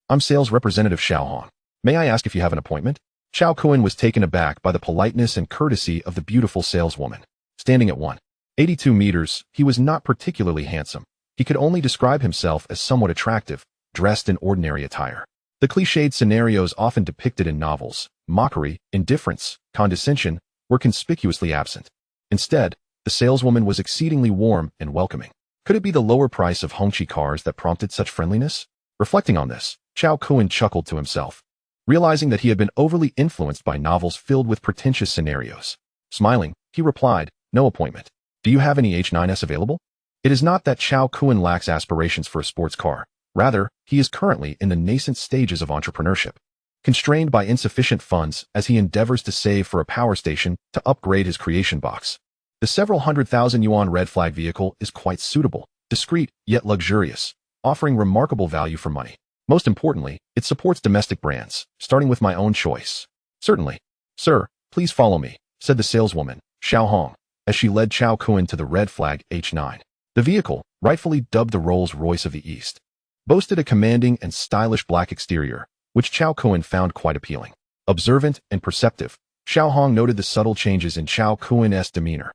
A: I'm sales representative Xiao Hong. May I ask if you have an appointment?" Cao Kun was taken aback by the politeness and courtesy of the beautiful saleswoman. Standing at 1.82 meters, he was not particularly handsome. He could only describe himself as somewhat attractive, dressed in ordinary attire. The cliched scenarios often depicted in novels, mockery, indifference, condescension, were conspicuously absent. Instead, the saleswoman was exceedingly warm and welcoming. Could it be the lower price of Hongqi cars that prompted such friendliness? Reflecting on this, Cao Kun chuckled to himself, realizing that he had been overly influenced by novels filled with pretentious scenarios. Smiling, he replied, "No appointment. Do you have any H9s available?" It is not that Cao Kun lacks aspirations for a sports car. Rather, he is currently in the nascent stages of entrepreneurship, constrained by insufficient funds as he endeavors to save for a power station to upgrade his creation box. The several $100,000 red flag vehicle is quite suitable, discreet, yet luxurious, offering remarkable value for money. Most importantly, it supports domestic brands, starting with my own choice. "Certainly. Sir, please follow me," said the saleswoman, Xiao Hong, as she led Cao Kun to the red flag H9. The vehicle, rightfully dubbed the Rolls-Royce of the East, boasted a commanding and stylish black exterior, which Cao Kun found quite appealing. Observant and perceptive, Xiao Hong noted the subtle changes in Cao Kun's demeanor,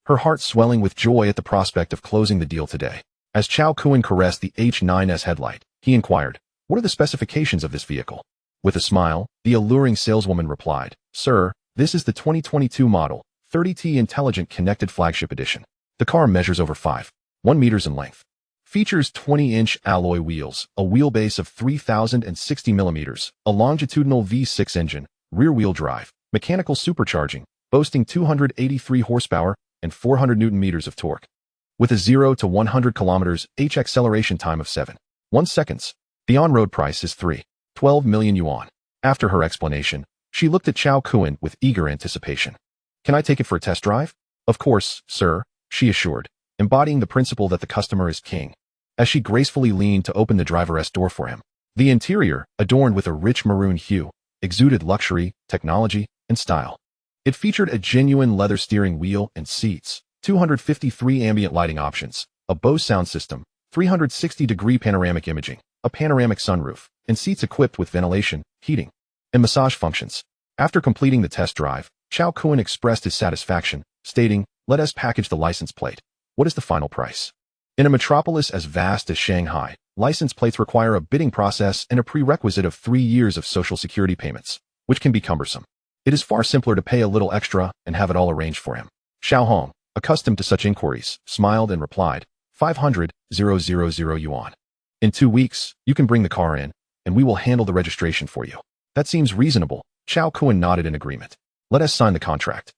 A: her heart swelling with joy at the prospect of closing the deal today. As Cao Kun caressed the H9's headlight, he inquired, "What are the specifications of this vehicle?" With a smile, the alluring saleswoman replied, "Sir, this is the 2022 model, 30T Intelligent Connected Flagship Edition. The car measures over 5.1 meters in length. Features 20-inch alloy wheels, a wheelbase of 3,060 millimeters, a longitudinal V6 engine, rear-wheel drive, mechanical supercharging, boasting 283 horsepower and 400 newton-meters of torque. With a 0 to 100 kilometers H acceleration time of 7.1 seconds. The on-road price is 3.12 million yuan. After her explanation, she looked at Cao Kun with eager anticipation. "Can I take it for a test drive?" "Of course, sir," she assured, embodying the principle that the customer is king, as she gracefully leaned to open the driver's door for him. The interior, adorned with a rich maroon hue, exuded luxury, technology, and style. It featured a genuine leather steering wheel and seats, 253 ambient lighting options, a Bose sound system, 360-degree panoramic imaging, a panoramic sunroof, and seats equipped with ventilation, heating, and massage functions. After completing the test drive, Cao Kun expressed his satisfaction, stating, "Let us package the license plate. What is the final price?" In a metropolis as vast as Shanghai, license plates require a bidding process and a prerequisite of 3 years of social security payments, which can be cumbersome. It is far simpler to pay a little extra and have it all arranged for him. Xiao Hong, accustomed to such inquiries, smiled and replied, 500,000 yuan. "In 2 weeks, you can bring the car in, and we will handle the registration for you." "That seems reasonable." Cao Kun nodded in agreement. "Let us sign the contract."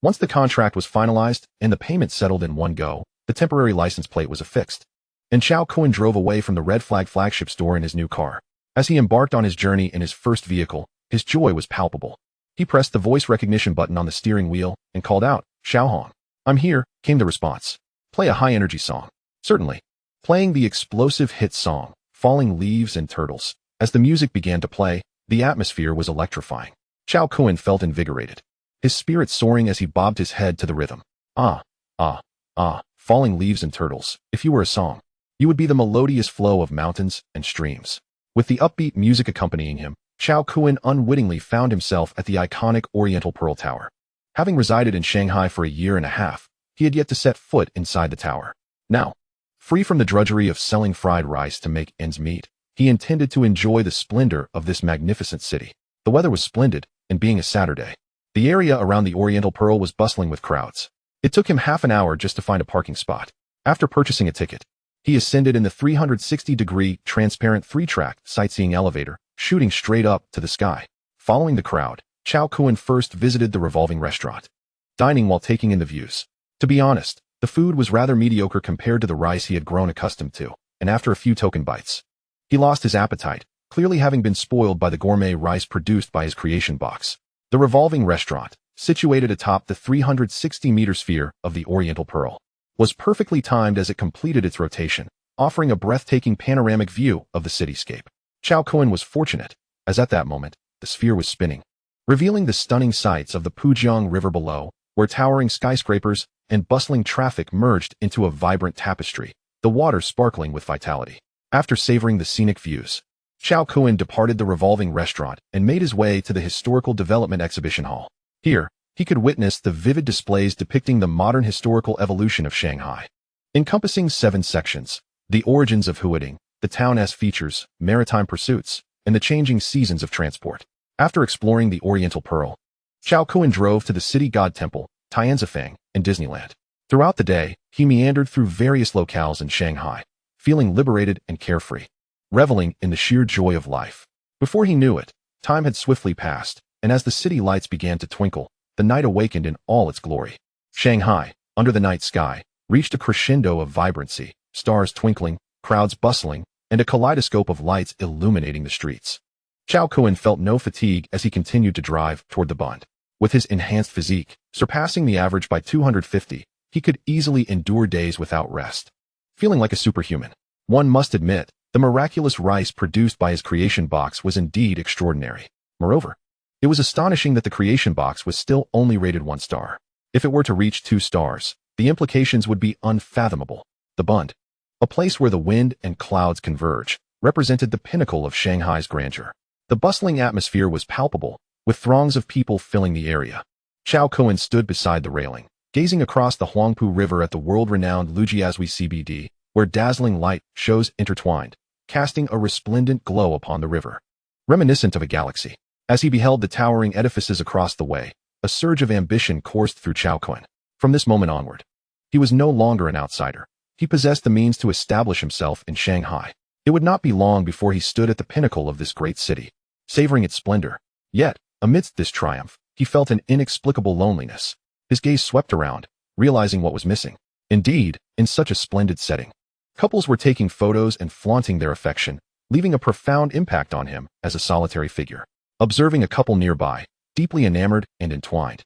A: Once the contract was finalized and the payment settled in one go, the temporary license plate was affixed, and Cao Kun drove away from the red flag flagship store in his new car. As he embarked on his journey in his first vehicle, his joy was palpable. He pressed the voice recognition button on the steering wheel and called out, "Xiao Hong." "I'm here," came the response. "Play a high-energy song." "Certainly." Playing the explosive hit song, Falling Leaves and Turtles. As the music began to play, the atmosphere was electrifying. Cao Kun felt invigorated, his spirit soaring as he bobbed his head to the rhythm. Ah, ah, ah, falling leaves and turtles. If you were a song, you would be the melodious flow of mountains and streams. With the upbeat music accompanying him, Cao Kun unwittingly found himself at the iconic Oriental Pearl Tower. Having resided in Shanghai for a year and a half, he had yet to set foot inside the tower. Now, free from the drudgery of selling fried rice to make ends meet, he intended to enjoy the splendor of this magnificent city. The weather was splendid, and being a Saturday, the area around the Oriental Pearl was bustling with crowds. It took him half an hour just to find a parking spot. After purchasing a ticket, he ascended in the 360-degree, transparent 3-track sightseeing elevator, shooting straight up to the sky. Following the crowd, Cao Kun first visited the revolving restaurant, dining while taking in the views. To be honest, The food was rather mediocre compared to the rice he had grown accustomed to, and after a few token bites, he lost his appetite, clearly having been spoiled by the gourmet rice produced by his creation box. The revolving restaurant, situated atop the 360-meter sphere of the Oriental Pearl, was perfectly timed as it completed its rotation, offering a breathtaking panoramic view of the cityscape. Cao Kun was fortunate, as at that moment, the sphere was spinning, revealing the stunning sights of the Pujiang River below, where towering skyscrapers and bustling traffic merged into a vibrant tapestry, the water sparkling with vitality. After savoring the scenic views, Cao Kun departed the revolving restaurant and made his way to the Historical Development Exhibition Hall. Here, he could witness the vivid displays depicting the modern historical evolution of Shanghai. Encompassing 7 sections, the origins of Huading, the town's features, maritime pursuits, and the changing seasons of transport. After exploring the Oriental Pearl, Cao Kun drove to the City God Temple, Tianzifang, and Disneyland. Throughout the day, he meandered through various locales in Shanghai, feeling liberated and carefree, reveling in the sheer joy of life. Before he knew it, time had swiftly passed, and as the city lights began to twinkle, the night awakened in all its glory. Shanghai, under the night sky, reached a crescendo of vibrancy, stars twinkling, crowds bustling, and a kaleidoscope of lights illuminating the streets. Cao Kun felt no fatigue as he continued to drive toward the Bund. With his enhanced physique, surpassing the average by 250, he could easily endure days without rest. Feeling like a superhuman, one must admit, the miraculous rice produced by his creation box was indeed extraordinary. Moreover, it was astonishing that the creation box was still only rated 1 star. If it were to reach 2 stars, the implications would be unfathomable. The Bund, a place where the wind and clouds converge, represented the pinnacle of Shanghai's grandeur. The bustling atmosphere was palpable, with throngs of people filling the area. Cao Kun stood beside the railing, gazing across the Huangpu River at the world-renowned Lujiazui CBD, where dazzling light shows intertwined, casting a resplendent glow upon the river, reminiscent of a galaxy. As he beheld the towering edifices across the way, a surge of ambition coursed through Cao Kun. From this moment onward, he was no longer an outsider. He possessed the means to establish himself in Shanghai. It would not be long before he stood at the pinnacle of this great city, savoring its splendor. Yet, amidst this triumph, he felt an inexplicable loneliness. His gaze swept around, realizing what was missing. Indeed, in such a splendid setting, couples were taking photos and flaunting their affection, leaving a profound impact on him as a solitary figure. Observing a couple nearby, deeply enamored and entwined,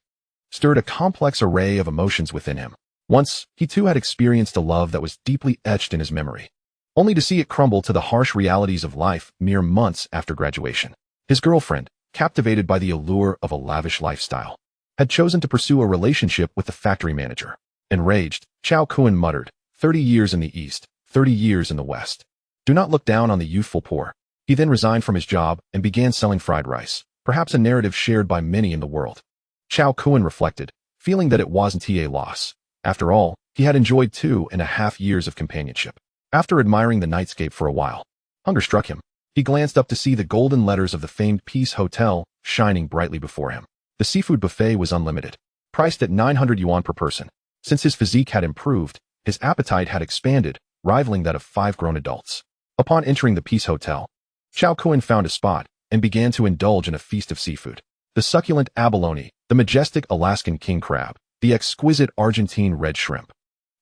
A: stirred a complex array of emotions within him. Once, he too had experienced a love that was deeply etched in his memory, only to see it crumble to the harsh realities of life mere months after graduation. His girlfriend, captivated by the allure of a lavish lifestyle, had chosen to pursue a relationship with the factory manager. Enraged, Cao Kun muttered, 30 years in the East, 30 years in the West. Do not look down on the youthful poor. He then resigned from his job and began selling fried rice, perhaps a narrative shared by many in the world. Cao Kun reflected, feeling that it wasn't a loss. After all, he had enjoyed 2.5 years of companionship. After admiring the nightscape for a while, hunger struck him. He glanced up to see the golden letters of the famed Peace Hotel shining brightly before him. The seafood buffet was unlimited, priced at 900 yuan per person. Since his physique had improved, his appetite had expanded, rivaling that of 5 grown adults. Upon entering the Peace Hotel, Cao Kun found a spot and began to indulge in a feast of seafood. The succulent abalone, the majestic Alaskan king crab, the exquisite Argentine red shrimp,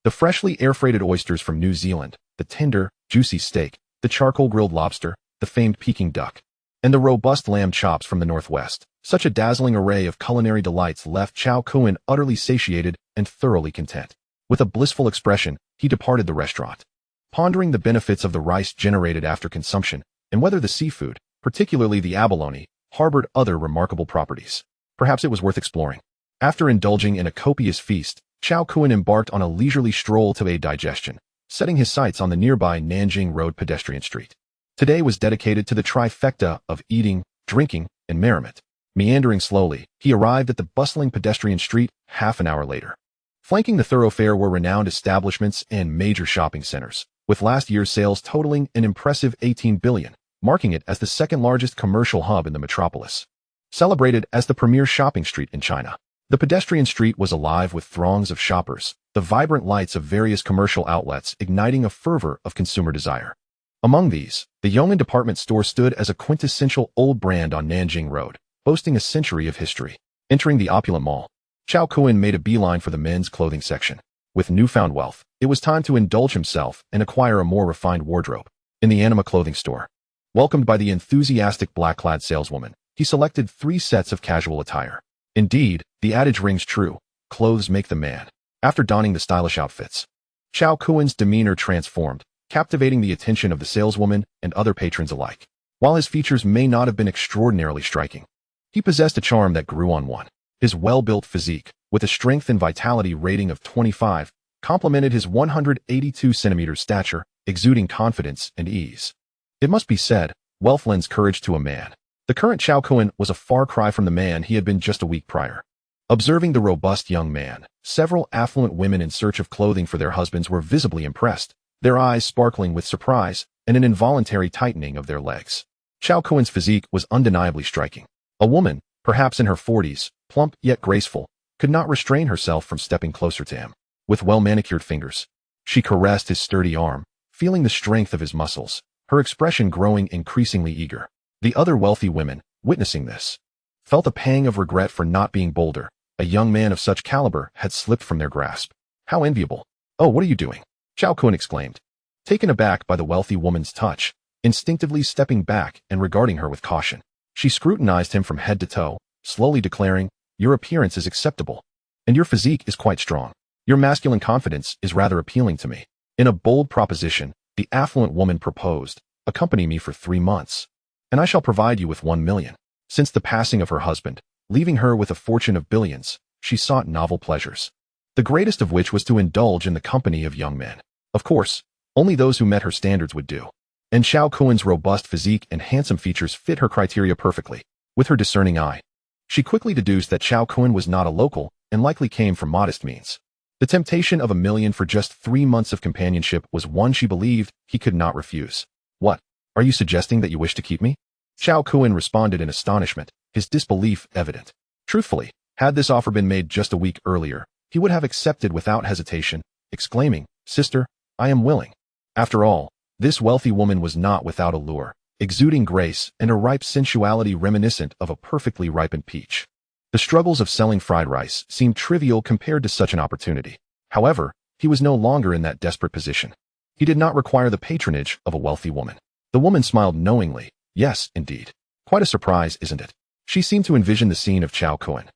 A: the freshly air-freighted oysters from New Zealand, the tender, juicy steak, the charcoal-grilled lobster, the famed Peking duck, and the robust lamb chops from the Northwest. Such a dazzling array of culinary delights left Cao Kun utterly satiated and thoroughly content. With a blissful expression, he departed the restaurant, pondering the benefits of the rice generated after consumption, and whether the seafood, particularly the abalone, harbored other remarkable properties. Perhaps it was worth exploring. After indulging in a copious feast, Cao Kun embarked on a leisurely stroll to aid digestion, setting his sights on the nearby Nanjing Road pedestrian street. Today was dedicated to the trifecta of eating, drinking, and merriment. Meandering slowly, he arrived at the bustling pedestrian street half an hour later. Flanking the thoroughfare were renowned establishments and major shopping centers, with last year's sales totaling an impressive 18 billion, marking it as the second-largest commercial hub in the metropolis. Celebrated as the premier shopping street in China, the pedestrian street was alive with throngs of shoppers, the vibrant lights of various commercial outlets igniting a fervor of consumer desire. Among these, the Yong'an department store stood as a quintessential old brand on Nanjing Road, boasting a century of history. Entering the opulent mall, Cao Kun made a beeline for the men's clothing section. With newfound wealth, it was time to indulge himself and acquire a more refined wardrobe. In the anima clothing store, welcomed by the enthusiastic black-clad saleswoman, he selected 3 sets of casual attire. Indeed, the adage rings true: clothes make the man. After donning the stylish outfits, Cao Kun's demeanor transformed, captivating the attention of the saleswoman and other patrons alike. While his features may not have been extraordinarily striking, he possessed a charm that grew on one. His well-built physique, with a strength and vitality rating of 25, complemented his 182 centimeters stature, exuding confidence and ease. It must be said, wealth lends courage to a man. The current Cao Kun was a far cry from the man he had been just a week prior. Observing the robust young man, several affluent women in search of clothing for their husbands were visibly impressed, their eyes sparkling with surprise and an involuntary tightening of their legs. Cao Kun's physique was undeniably striking. A woman, perhaps in her 40s, plump yet graceful, could not restrain herself from stepping closer to him. With well-manicured fingers, she caressed his sturdy arm, feeling the strength of his muscles, her expression growing increasingly eager. The other wealthy women, witnessing this, felt a pang of regret for not being bolder. A young man of such caliber had slipped from their grasp. How enviable. "Oh, what are you doing?" Cao Kun exclaimed, taken aback by the wealthy woman's touch, instinctively stepping back and regarding her with caution. She scrutinized him from head to toe, slowly declaring, "Your appearance is acceptable, and your physique is quite strong. Your masculine confidence is rather appealing to me." In a bold proposition, the affluent woman proposed, "Accompany me for 3 months, and I shall provide you with 1 million. Since the passing of her husband, leaving her with a fortune of billions, she sought novel pleasures, the greatest of which was to indulge in the company of young men. Of course, only those who met her standards would do. And Cao Kun's robust physique and handsome features fit her criteria perfectly. With her discerning eye, she quickly deduced that Cao Kun was not a local and likely came from modest means. The temptation of 1 million for just 3 months of companionship was one she believed he could not refuse. "What? Are you suggesting that you wish to keep me?" Cao Kun responded in astonishment, his disbelief evident. Truthfully, had this offer been made just a week earlier, he would have accepted without hesitation, exclaiming, "Sister, I am willing." After all, this wealthy woman was not without allure, exuding grace and a ripe sensuality reminiscent of a perfectly ripened peach. The struggles of selling fried rice seemed trivial compared to such an opportunity. However, he was no longer in that desperate position. He did not require the patronage of a wealthy woman. The woman smiled knowingly. "Yes, indeed. Quite a surprise, isn't it?" She seemed to envision the scene of Cao Kun.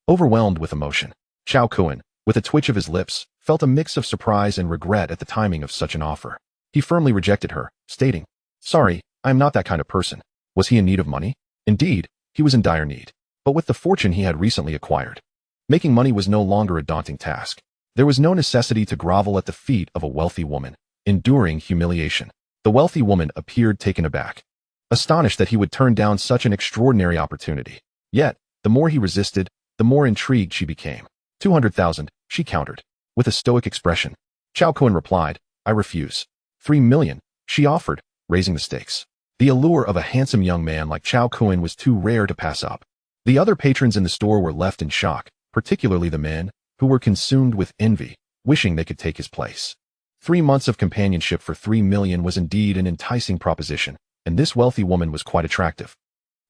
A: Overwhelmed with emotion, Cao Kun, with a twitch of his lips, felt a mix of surprise and regret at the timing of such an offer. He firmly rejected her, stating, "Sorry, I am not that kind of person." Was he in need of money? Indeed, he was in dire need. But with the fortune he had recently acquired, making money was no longer a daunting task. There was no necessity to grovel at the feet of a wealthy woman, enduring humiliation. The wealthy woman appeared taken aback, astonished that he would turn down such an extraordinary opportunity. Yet, the more he resisted, the more intrigued she became. 200,000, she countered, with a stoic expression. Cao Kun replied, "I refuse." 3 million, she offered, raising the stakes. The allure of a handsome young man like Cao Kun was too rare to pass up. The other patrons in the store were left in shock, particularly the men, who were consumed with envy, wishing they could take his place. 3 months of companionship for 3 million was indeed an enticing proposition, and this wealthy woman was quite attractive,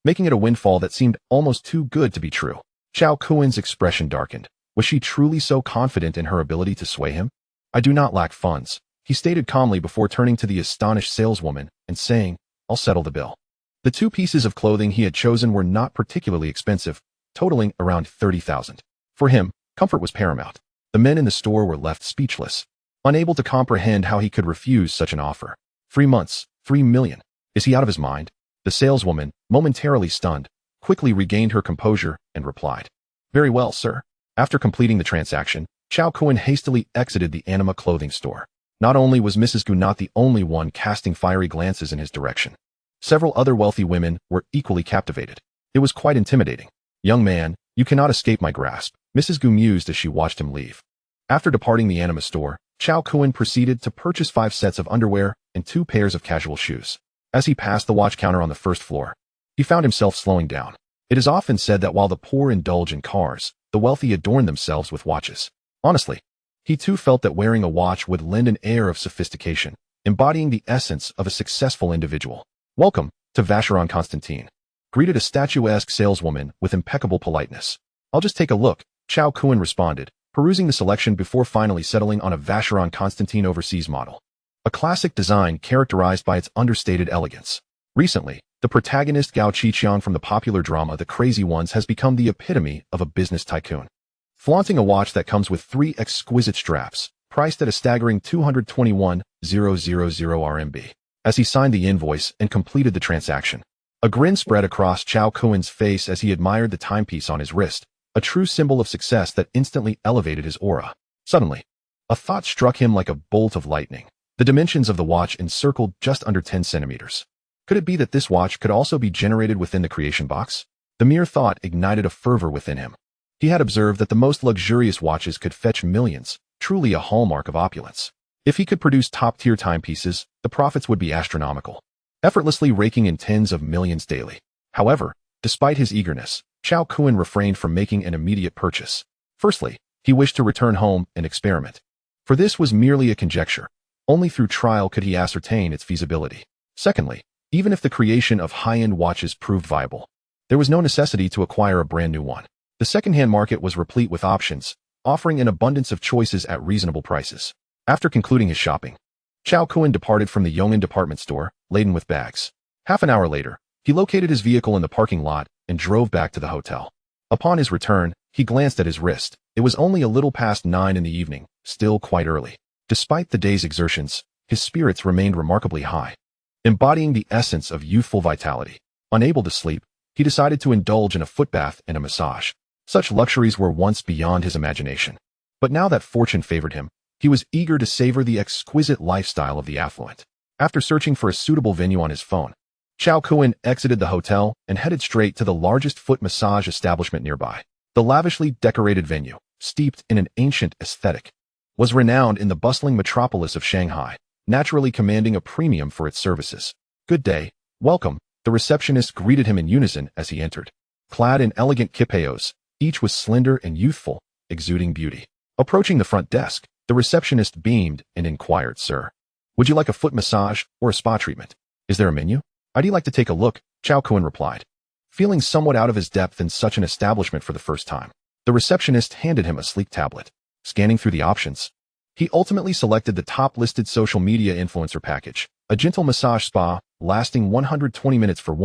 A: making it a windfall that seemed almost too good to be true. Cao Kun's expression darkened. Was she truly so confident in her ability to sway him? "I do not lack funds," he stated calmly before turning to the astonished saleswoman and saying, "I'll settle the bill." The 2 pieces of clothing he had chosen were not particularly expensive, totaling around 30,000. For him, comfort was paramount. The men in the store were left speechless, unable to comprehend how he could refuse such an offer. 3 months, 3 million. Is he out of his mind? The saleswoman, momentarily stunned, quickly regained her composure and replied, "Very well, sir." After completing the transaction, Cao Kun hastily exited the anima clothing store. Not only was Mrs. Gu not the only one casting fiery glances in his direction. Several other wealthy women were equally captivated. It was quite intimidating. "Young man, you cannot escape my grasp," Mrs. Gu mused as she watched him leave. After departing the anima store, Cao Kun proceeded to purchase 5 sets of underwear and 2 pairs of casual shoes. As he passed the watch counter on the first floor, he found himself slowing down. It is often said that while the poor indulge in cars, the wealthy adorn themselves with watches. Honestly, he too felt that wearing a watch would lend an air of sophistication, embodying the essence of a successful individual. "Welcome to Vacheron Constantin," greeted a statuesque saleswoman with impeccable politeness. "I'll just take a look," Cao Kun responded, perusing the selection before finally settling on a Vacheron Constantin overseas model. A classic design characterized by its understated elegance. Recently, the protagonist Gao Qiqiang from the popular drama The Crazy Ones has become the epitome of a business tycoon. Flaunting a watch that comes with 3 exquisite straps, priced at a staggering 221,000 RMB. As he signed the invoice and completed the transaction, a grin spread across Cao Kun's face as he admired the timepiece on his wrist, a true symbol of success that instantly elevated his aura. Suddenly, a thought struck him like a bolt of lightning. The dimensions of the watch encircled just under 10 centimeters. Could it be that this watch could also be generated within the creation box? The mere thought ignited a fervor within him. He had observed that the most luxurious watches could fetch millions, truly a hallmark of opulence. If he could produce top-tier timepieces, the profits would be astronomical, effortlessly raking in tens of millions daily. However, despite his eagerness, Cao Kun refrained from making an immediate purchase. Firstly, he wished to return home and experiment. For this was merely a conjecture. Only through trial could he ascertain its feasibility. Secondly, even if the creation of high-end watches proved viable, there was no necessity to acquire a brand new one. The second-hand market was replete with options, offering an abundance of choices at reasonable prices. After concluding his shopping, Cao Kun departed from the Yong'an department store, laden with bags. Half an hour later, he located his vehicle in the parking lot and drove back to the hotel. Upon his return, he glanced at his wrist. It was only a little past 9 in the evening, still quite early. Despite the day's exertions, his spirits remained remarkably high, embodying the essence of youthful vitality. Unable to sleep, he decided to indulge in a foot bath and a massage. Such luxuries were once beyond his imagination. But now that fortune favored him, he was eager to savor the exquisite lifestyle of the affluent. After searching for a suitable venue on his phone, Cao Kun exited the hotel and headed straight to the largest foot massage establishment nearby. The lavishly decorated venue, steeped in an ancient aesthetic, was renowned in the bustling metropolis of Shanghai, naturally commanding a premium for its services. "Good day, welcome," the receptionist greeted him in unison as he entered. Clad in elegant kipeos, each was slender and youthful, exuding beauty. Approaching the front desk, the receptionist beamed and inquired, "Sir, would you like a foot massage or a spa treatment? Is there a menu? I'd like to take a look," Cao Kun replied, feeling somewhat out of his depth in such an establishment for the first time. The receptionist handed him a sleek tablet. Scanning through the options, he ultimately selected the top-listed social media influencer package, a gentle massage spa lasting 120 minutes for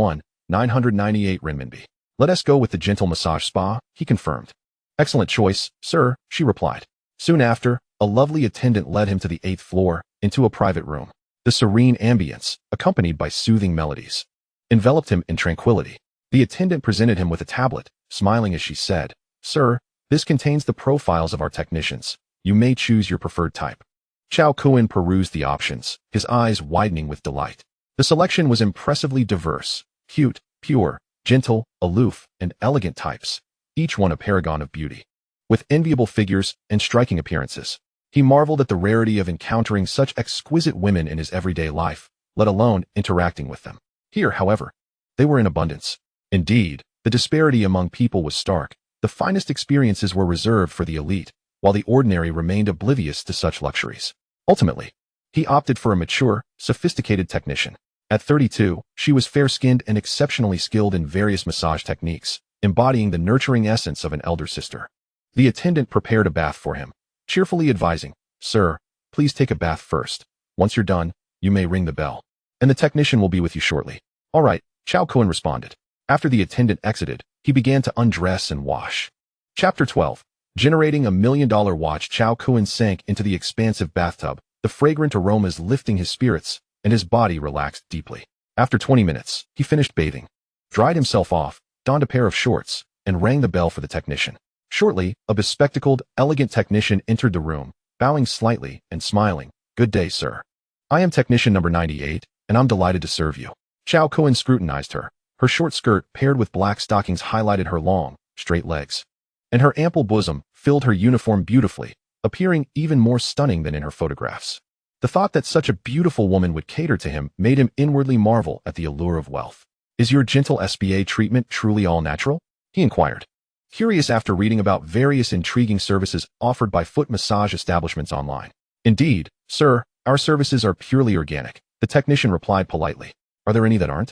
A: 998 renminbi. "Let us go with the gentle massage spa," he confirmed. "Excellent choice, sir," she replied. Soon after, a lovely attendant led him to the 8th floor, into a private room. The serene ambience, accompanied by soothing melodies, enveloped him in tranquility. The attendant presented him with a tablet, smiling as she said, "Sir, this contains the profiles of our technicians. You may choose your preferred type." Cao Kun perused the options, his eyes widening with delight. The selection was impressively diverse: cute, pure, gentle, aloof, and elegant types, each one a paragon of beauty. With enviable figures and striking appearances, he marveled at the rarity of encountering such exquisite women in his everyday life, let alone interacting with them. Here, however, they were in abundance. Indeed, the disparity among people was stark. The finest experiences were reserved for the elite, while the ordinary remained oblivious to such luxuries. Ultimately, he opted for a mature, sophisticated technician. At 32, she was fair-skinned and exceptionally skilled in various massage techniques, embodying the nurturing essence of an elder sister. The attendant prepared a bath for him, cheerfully advising, "Sir, please take a bath first. Once you're done, you may ring the bell, and the technician will be with you shortly." "All right," Cao Kun responded. After the attendant exited, he began to undress and wash. Chapter 12. Generating a $1 million watch. Cao Kun sank into the expansive bathtub, the fragrant aromas lifting his spirits, and his body relaxed deeply. After 20 minutes, he finished bathing, dried himself off, donned a pair of shorts, and rang the bell for the technician. Shortly, a bespectacled, elegant technician entered the room, bowing slightly and smiling. "Good day, sir. I am technician number 98, and I'm delighted to serve you." Cao Kun scrutinized her. Her short skirt paired with black stockings highlighted her long, straight legs, and her ample bosom filled her uniform beautifully, appearing even more stunning than in her photographs. The thought that such a beautiful woman would cater to him made him inwardly marvel at the allure of wealth. "Is your gentle SPA treatment truly all natural?" he inquired, curious after reading about various intriguing services offered by foot massage establishments online. "Indeed, sir, our services are purely organic," the technician replied politely. "Are there any that aren't?"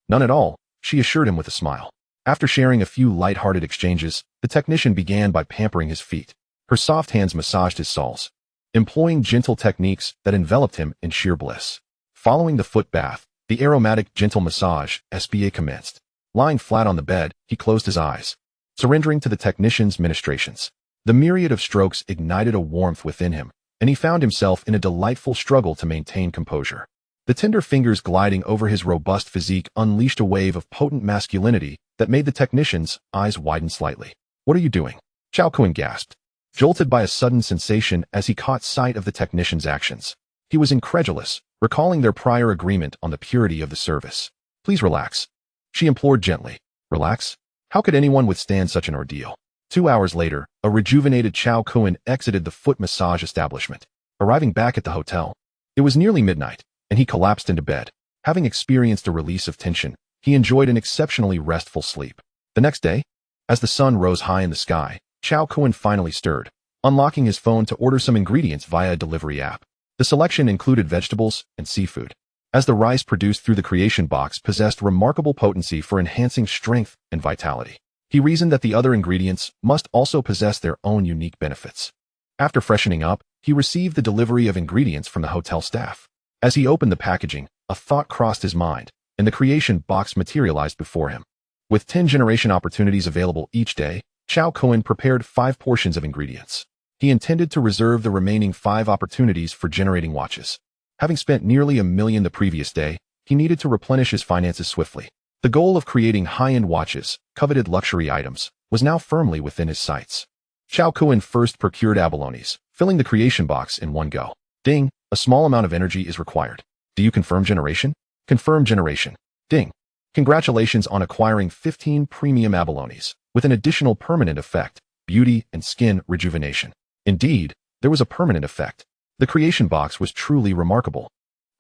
A: "None at all," she assured him with a smile. After sharing a few light-hearted exchanges, the technician began by pampering his feet. Her soft hands massaged his soles, employing gentle techniques that enveloped him in sheer bliss. Following the foot bath, the aromatic gentle massage SBA commenced. Lying flat on the bed, he closed his eyes, surrendering to the technician's ministrations. The myriad of strokes ignited a warmth within him, and he found himself in a delightful struggle to maintain composure. The tender fingers gliding over his robust physique unleashed a wave of potent masculinity that made the technician's eyes widen slightly. "What are you doing?" Cao Kun gasped, jolted by a sudden sensation as he caught sight of the technician's actions. He was incredulous, recalling their prior agreement on the purity of the service. "Please relax," she implored gently. "Relax? How could anyone withstand such an ordeal?" 2 hours later, a rejuvenated Cao Kun exited the foot massage establishment. Arriving back at the hotel, it was nearly midnight, and he collapsed into bed. Having experienced a release of tension, he enjoyed an exceptionally restful sleep. The next day, as the sun rose high in the sky, Cao Kun finally stirred, unlocking his phone to order some ingredients via a delivery app. The selection included vegetables and seafood, as the rice produced through the creation box possessed remarkable potency for enhancing strength and vitality. He reasoned that the other ingredients must also possess their own unique benefits. After freshening up, he received the delivery of ingredients from the hotel staff. As he opened the packaging, a thought crossed his mind, and the creation box materialized before him. With 10 generation opportunities available each day, Cao Kun prepared 5 portions of ingredients. He intended to reserve the remaining 5 opportunities for generating watches. Having spent nearly $1 million the previous day, he needed to replenish his finances swiftly. The goal of creating high-end watches, coveted luxury items, was now firmly within his sights. Cao Kun first procured abalones, filling the creation box in one go. Ding, a small amount of energy is required. Do you confirm generation? Confirm generation. Ding. Congratulations on acquiring 15 premium abalones, with an additional permanent effect, beauty and skin rejuvenation. Indeed, there was a permanent effect. The creation box was truly remarkable.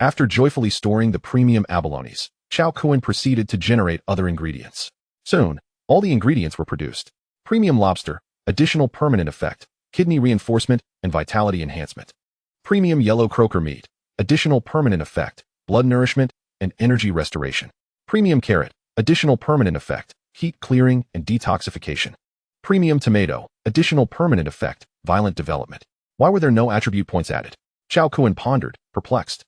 A: After joyfully storing the premium abalones, Cao Kun proceeded to generate other ingredients. Soon, all the ingredients were produced. Premium lobster, additional permanent effect, kidney reinforcement and vitality enhancement. Premium yellow croaker meat, additional permanent effect, blood nourishment and energy restoration. Premium carrot, additional permanent effect, heat clearing and detoxification. Premium tomato, additional permanent effect, violent development. Why were there no attribute points added? Cao Kun pondered, perplexed.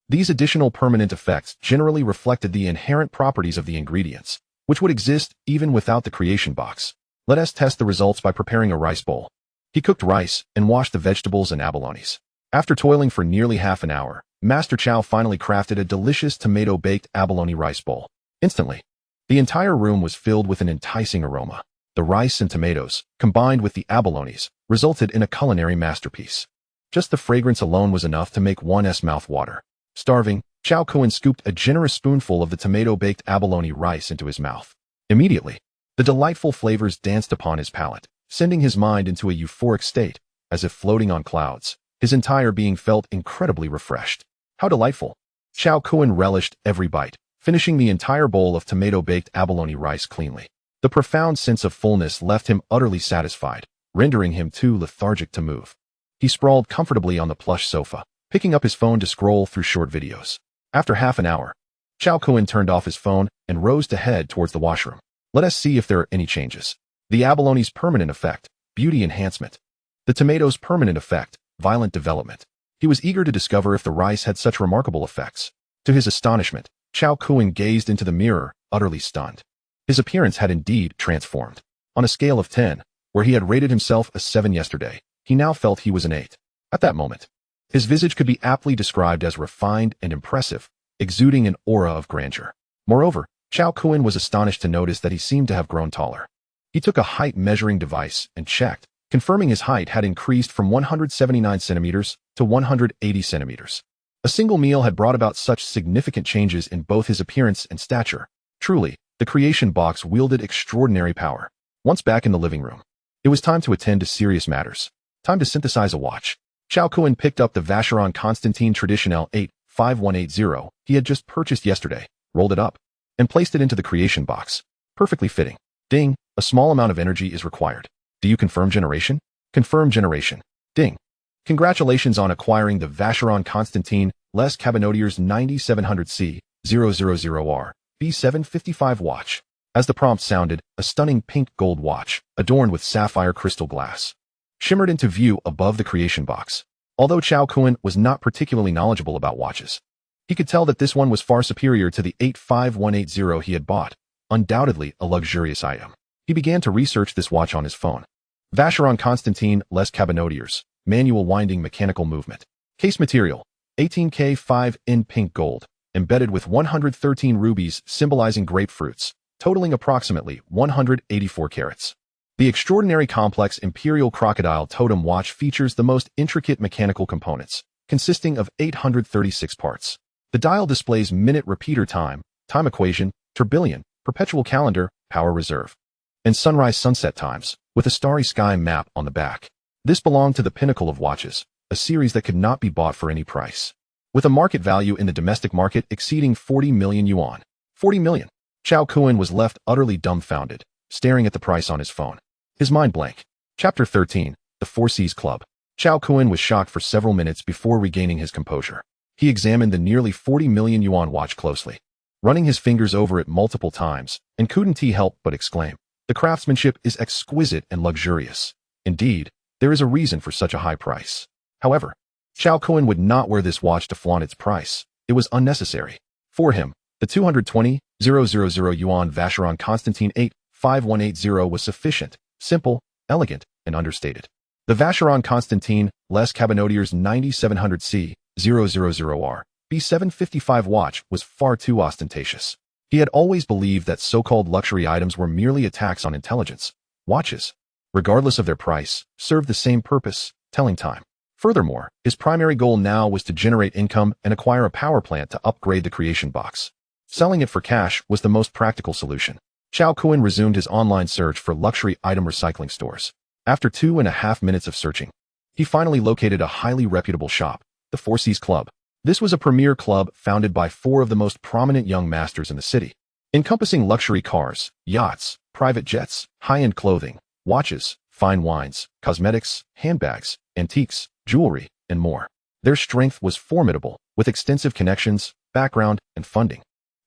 A: These additional permanent effects generally reflected the inherent properties of the ingredients, which would exist even without the creation box. Let us test the results by preparing a rice bowl. He cooked rice and washed the vegetables and abalones. After toiling for nearly half an hour, Master Cao finally crafted a delicious tomato-baked abalone rice bowl. Instantly, the entire room was filled with an enticing aroma. The rice and tomatoes, combined with the abalones, resulted in a culinary masterpiece. Just the fragrance alone was enough to make one's mouth water. Starving, Cao Kun scooped a generous spoonful of the tomato-baked abalone rice into his mouth. Immediately, the delightful flavors danced upon his palate, sending his mind into a euphoric state, as if floating on clouds. His entire being felt incredibly refreshed. How delightful! Cao Kun relished every bite, finishing the entire bowl of tomato-baked abalone rice cleanly. The profound sense of fullness left him utterly satisfied, rendering him too lethargic to move. He sprawled comfortably on the plush sofa, picking up his phone to scroll through short videos. After half an hour, Cao Kun turned off his phone and rose to head towards the washroom. Let us see if there are any changes. The abalone's permanent effect, beauty enhancement. The tomato's permanent effect, violent development. He was eager to discover if the rice had such remarkable effects. To his astonishment, Cao Kun gazed into the mirror, utterly stunned. His appearance had indeed transformed. On a scale of 10, where he had rated himself a 7 yesterday, he now felt he was an 8. At that moment, his visage could be aptly described as refined and impressive, exuding an aura of grandeur. Moreover, Cao Kun was astonished to notice that he seemed to have grown taller. He took a height measuring device and checked, confirming his height had increased from 179 centimeters to 180 centimeters. A single meal had brought about such significant changes in both his appearance and stature. Truly, the creation box wielded extraordinary power. Once back in the living room, it was time to attend to serious matters. Time to synthesize a watch. Cao Kun picked up the Vacheron Constantin Traditionnel 85180 he had just purchased yesterday, rolled it up, and placed it into the creation box. Perfectly fitting. Ding, a small amount of energy is required. Do you confirm generation? Confirm generation. Ding. Congratulations on acquiring the Vacheron Constantin Les Cabinotiers 9700C 000R B755 watch. As the prompt sounded, a stunning pink gold watch, adorned with sapphire crystal glass, shimmered into view above the creation box. Although Cao Kun was not particularly knowledgeable about watches, he could tell that this one was far superior to the 85180 he had bought, undoubtedly a luxurious item. He began to research this watch on his phone. Vacheron Constantin Les Cabinotiers, manual winding mechanical movement. Case material, 18K 5 in pink gold, embedded with 113 rubies symbolizing grapefruits, totaling approximately 184 carats. The extraordinary complex Imperial Crocodile Totem watch features the most intricate mechanical components, consisting of 836 parts. The dial displays minute repeater time, time equation, tourbillon, perpetual calendar, power reserve, and sunrise-sunset times, with a starry sky map on the back. This belonged to the pinnacle of watches, a series that could not be bought for any price. With a market value in the domestic market exceeding 40 million yuan. 40 million. Cao Kun was left utterly dumbfounded, staring at the price on his phone. His mind blank. Chapter 13, The Four Seas Club. Cao Kun was shocked for several minutes before regaining his composure. He examined the nearly 40 million yuan watch closely, running his fingers over it multiple times, and couldn't he help but exclaim, "The craftsmanship is exquisite and luxurious. Indeed, there is a reason for such a high price." However, Cao Kun would not wear this watch to flaunt its price. It was unnecessary. For him, the 220,000 yuan Vacheron Constantin 85180 was sufficient, simple, elegant, and understated. The Vacheron Constantin Les Cabinotiers 9700C000R B755 watch was far too ostentatious. He had always believed that so-called luxury items were merely attacks on intelligence. Watches, regardless of their price, served the same purpose, telling time. Furthermore, his primary goal now was to generate income and acquire a power plant to upgrade the creation box. Selling it for cash was the most practical solution. Cao Kun resumed his online search for luxury item recycling stores. After 2.5 minutes of searching, he finally located a highly reputable shop, the Four Seas Club. This was a premier club founded by 4 of the most prominent young masters in the city, encompassing luxury cars, yachts, private jets, high-end clothing, watches, fine wines, cosmetics, handbags, antiques, jewelry, and more. Their strength was formidable, with extensive connections, background, and funding,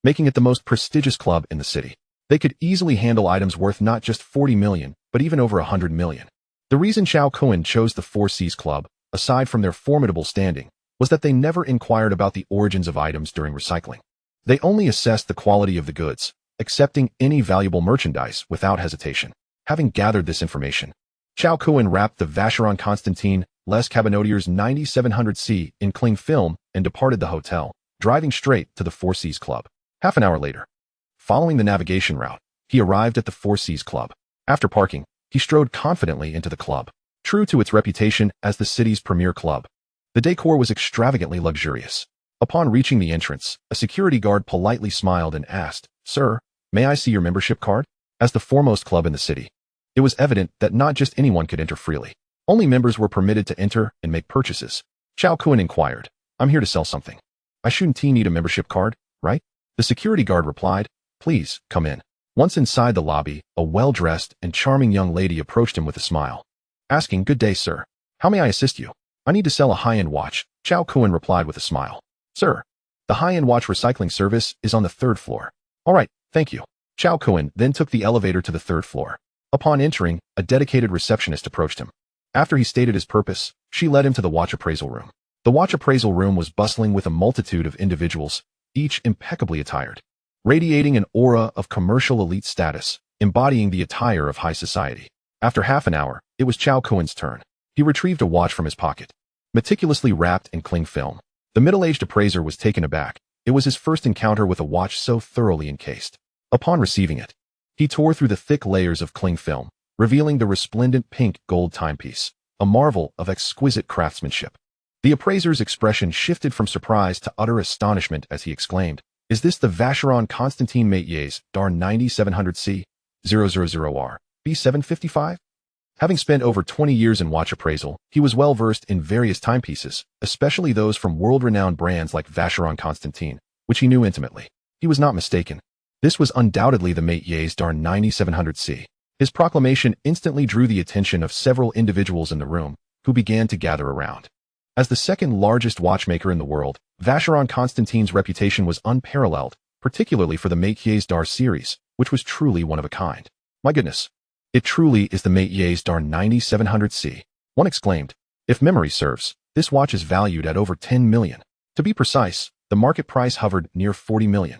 A: making it the most prestigious club in the city. They could easily handle items worth not just 40 million, but even over 100 million. The reason Cao Kun chose the Four Seas Club, aside from their formidable standing, was that they never inquired about the origins of items during recycling. They only assessed the quality of the goods, accepting any valuable merchandise without hesitation. Having gathered this information, Cao Kun wrapped the Vacheron Constantin Les Cabinotiers 9700C in cling film and departed the hotel, driving straight to the Four Seas Club. Half an hour later, following the navigation route, he arrived at the Four Seas Club. After parking, he strode confidently into the club. True to its reputation as the city's premier club, the decor was extravagantly luxurious. Upon reaching the entrance, a security guard politely smiled and asked, "Sir, may I see your membership card?" As the foremost club in the city, it was evident that not just anyone could enter freely. Only members were permitted to enter and make purchases. Cao Kun inquired, "I'm here to sell something. I shouldn't need a membership card, right?" The security guard replied, "Please, come in." Once inside the lobby, a well-dressed and charming young lady approached him with a smile, asking, "Good day, sir. How may I assist you?" "I need to sell a high-end watch," Cao Kun replied with a smile. "Sir, the high-end watch recycling service is on the 3rd floor." "All right, thank you." Cao Kun then took the elevator to the 3rd floor. Upon entering, a dedicated receptionist approached him. After he stated his purpose, she led him to the watch appraisal room. The watch appraisal room was bustling with a multitude of individuals, each impeccably attired, radiating an aura of commercial elite status, embodying the attire of high society. After half an hour, it was Cao Kun's turn. He retrieved a watch from his pocket, meticulously wrapped in cling film. The middle-aged appraiser was taken aback. It was his first encounter with a watch so thoroughly encased. Upon receiving it, he tore through the thick layers of cling film, revealing the resplendent pink gold timepiece, a marvel of exquisite craftsmanship. The appraiser's expression shifted from surprise to utter astonishment as he exclaimed, "Is this the Vacheron Constantin Métiers d'Art 9700C000R B755? Having spent over 20 years in watch appraisal, he was well versed in various timepieces, especially those from world-renowned brands like Vacheron Constantin, which he knew intimately. He was not mistaken. This was undoubtedly the Métiers d'Art 9700C. His proclamation instantly drew the attention of several individuals in the room, who began to gather around. As the second largest watchmaker in the world, Vacheron Constantin's reputation was unparalleled, particularly for the Métiers d'Art series, which was truly one of a kind. My goodness, it truly is the Métiers d'Art 9700C. One exclaimed, "If memory serves, this watch is valued at over 10 million. To be precise, the market price hovered near 40 million,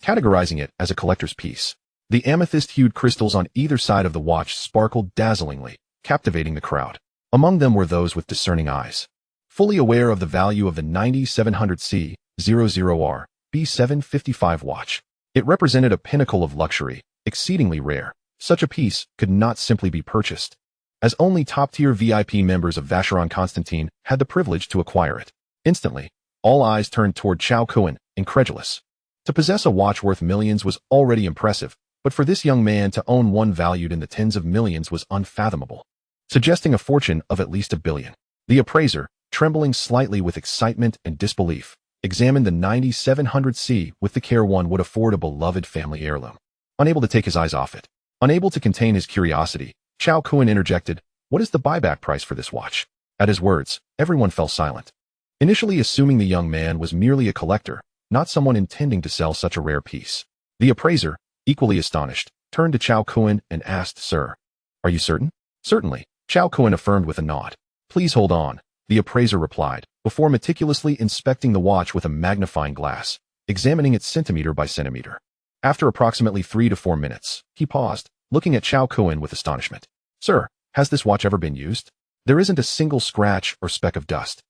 A: categorizing it as a collector's piece. The amethyst-hued crystals on either side of the watch sparkled dazzlingly, captivating the crowd. Among them were those with discerning eyes. Fully aware of the value of the 9700C 00R B755 watch, it represented a pinnacle of luxury, exceedingly rare. Such a piece could not simply be purchased, as only top-tier VIP members of Vacheron Constantin had the privilege to acquire it. Instantly, all eyes turned toward Cao Kun, incredulous. To possess a watch worth millions was already impressive, but for this young man to own one valued in the tens of millions was unfathomable, suggesting a fortune of at least $1 billion. The appraiser, trembling slightly with excitement and disbelief, examined the 9700C with the care one would afford a beloved family heirloom. Unable to take his eyes off it, unable to contain his curiosity, Cao Kun interjected, "What is the buyback price for this watch?" At his words, everyone fell silent, initially assuming the young man was merely a collector, not someone intending to sell such a rare piece. The appraiser, equally astonished, turned to Cao Kun and asked, "Sir, are you certain?" "Certainly," Cao Kun affirmed with a nod. "Please hold on," the appraiser replied, before meticulously inspecting the watch with a magnifying glass, examining it centimeter by centimeter. After approximately 3 to 4 minutes, he paused, looking at Cao Kun with astonishment. "Sir, has this watch ever been used? There isn't a single scratch or speck of dust.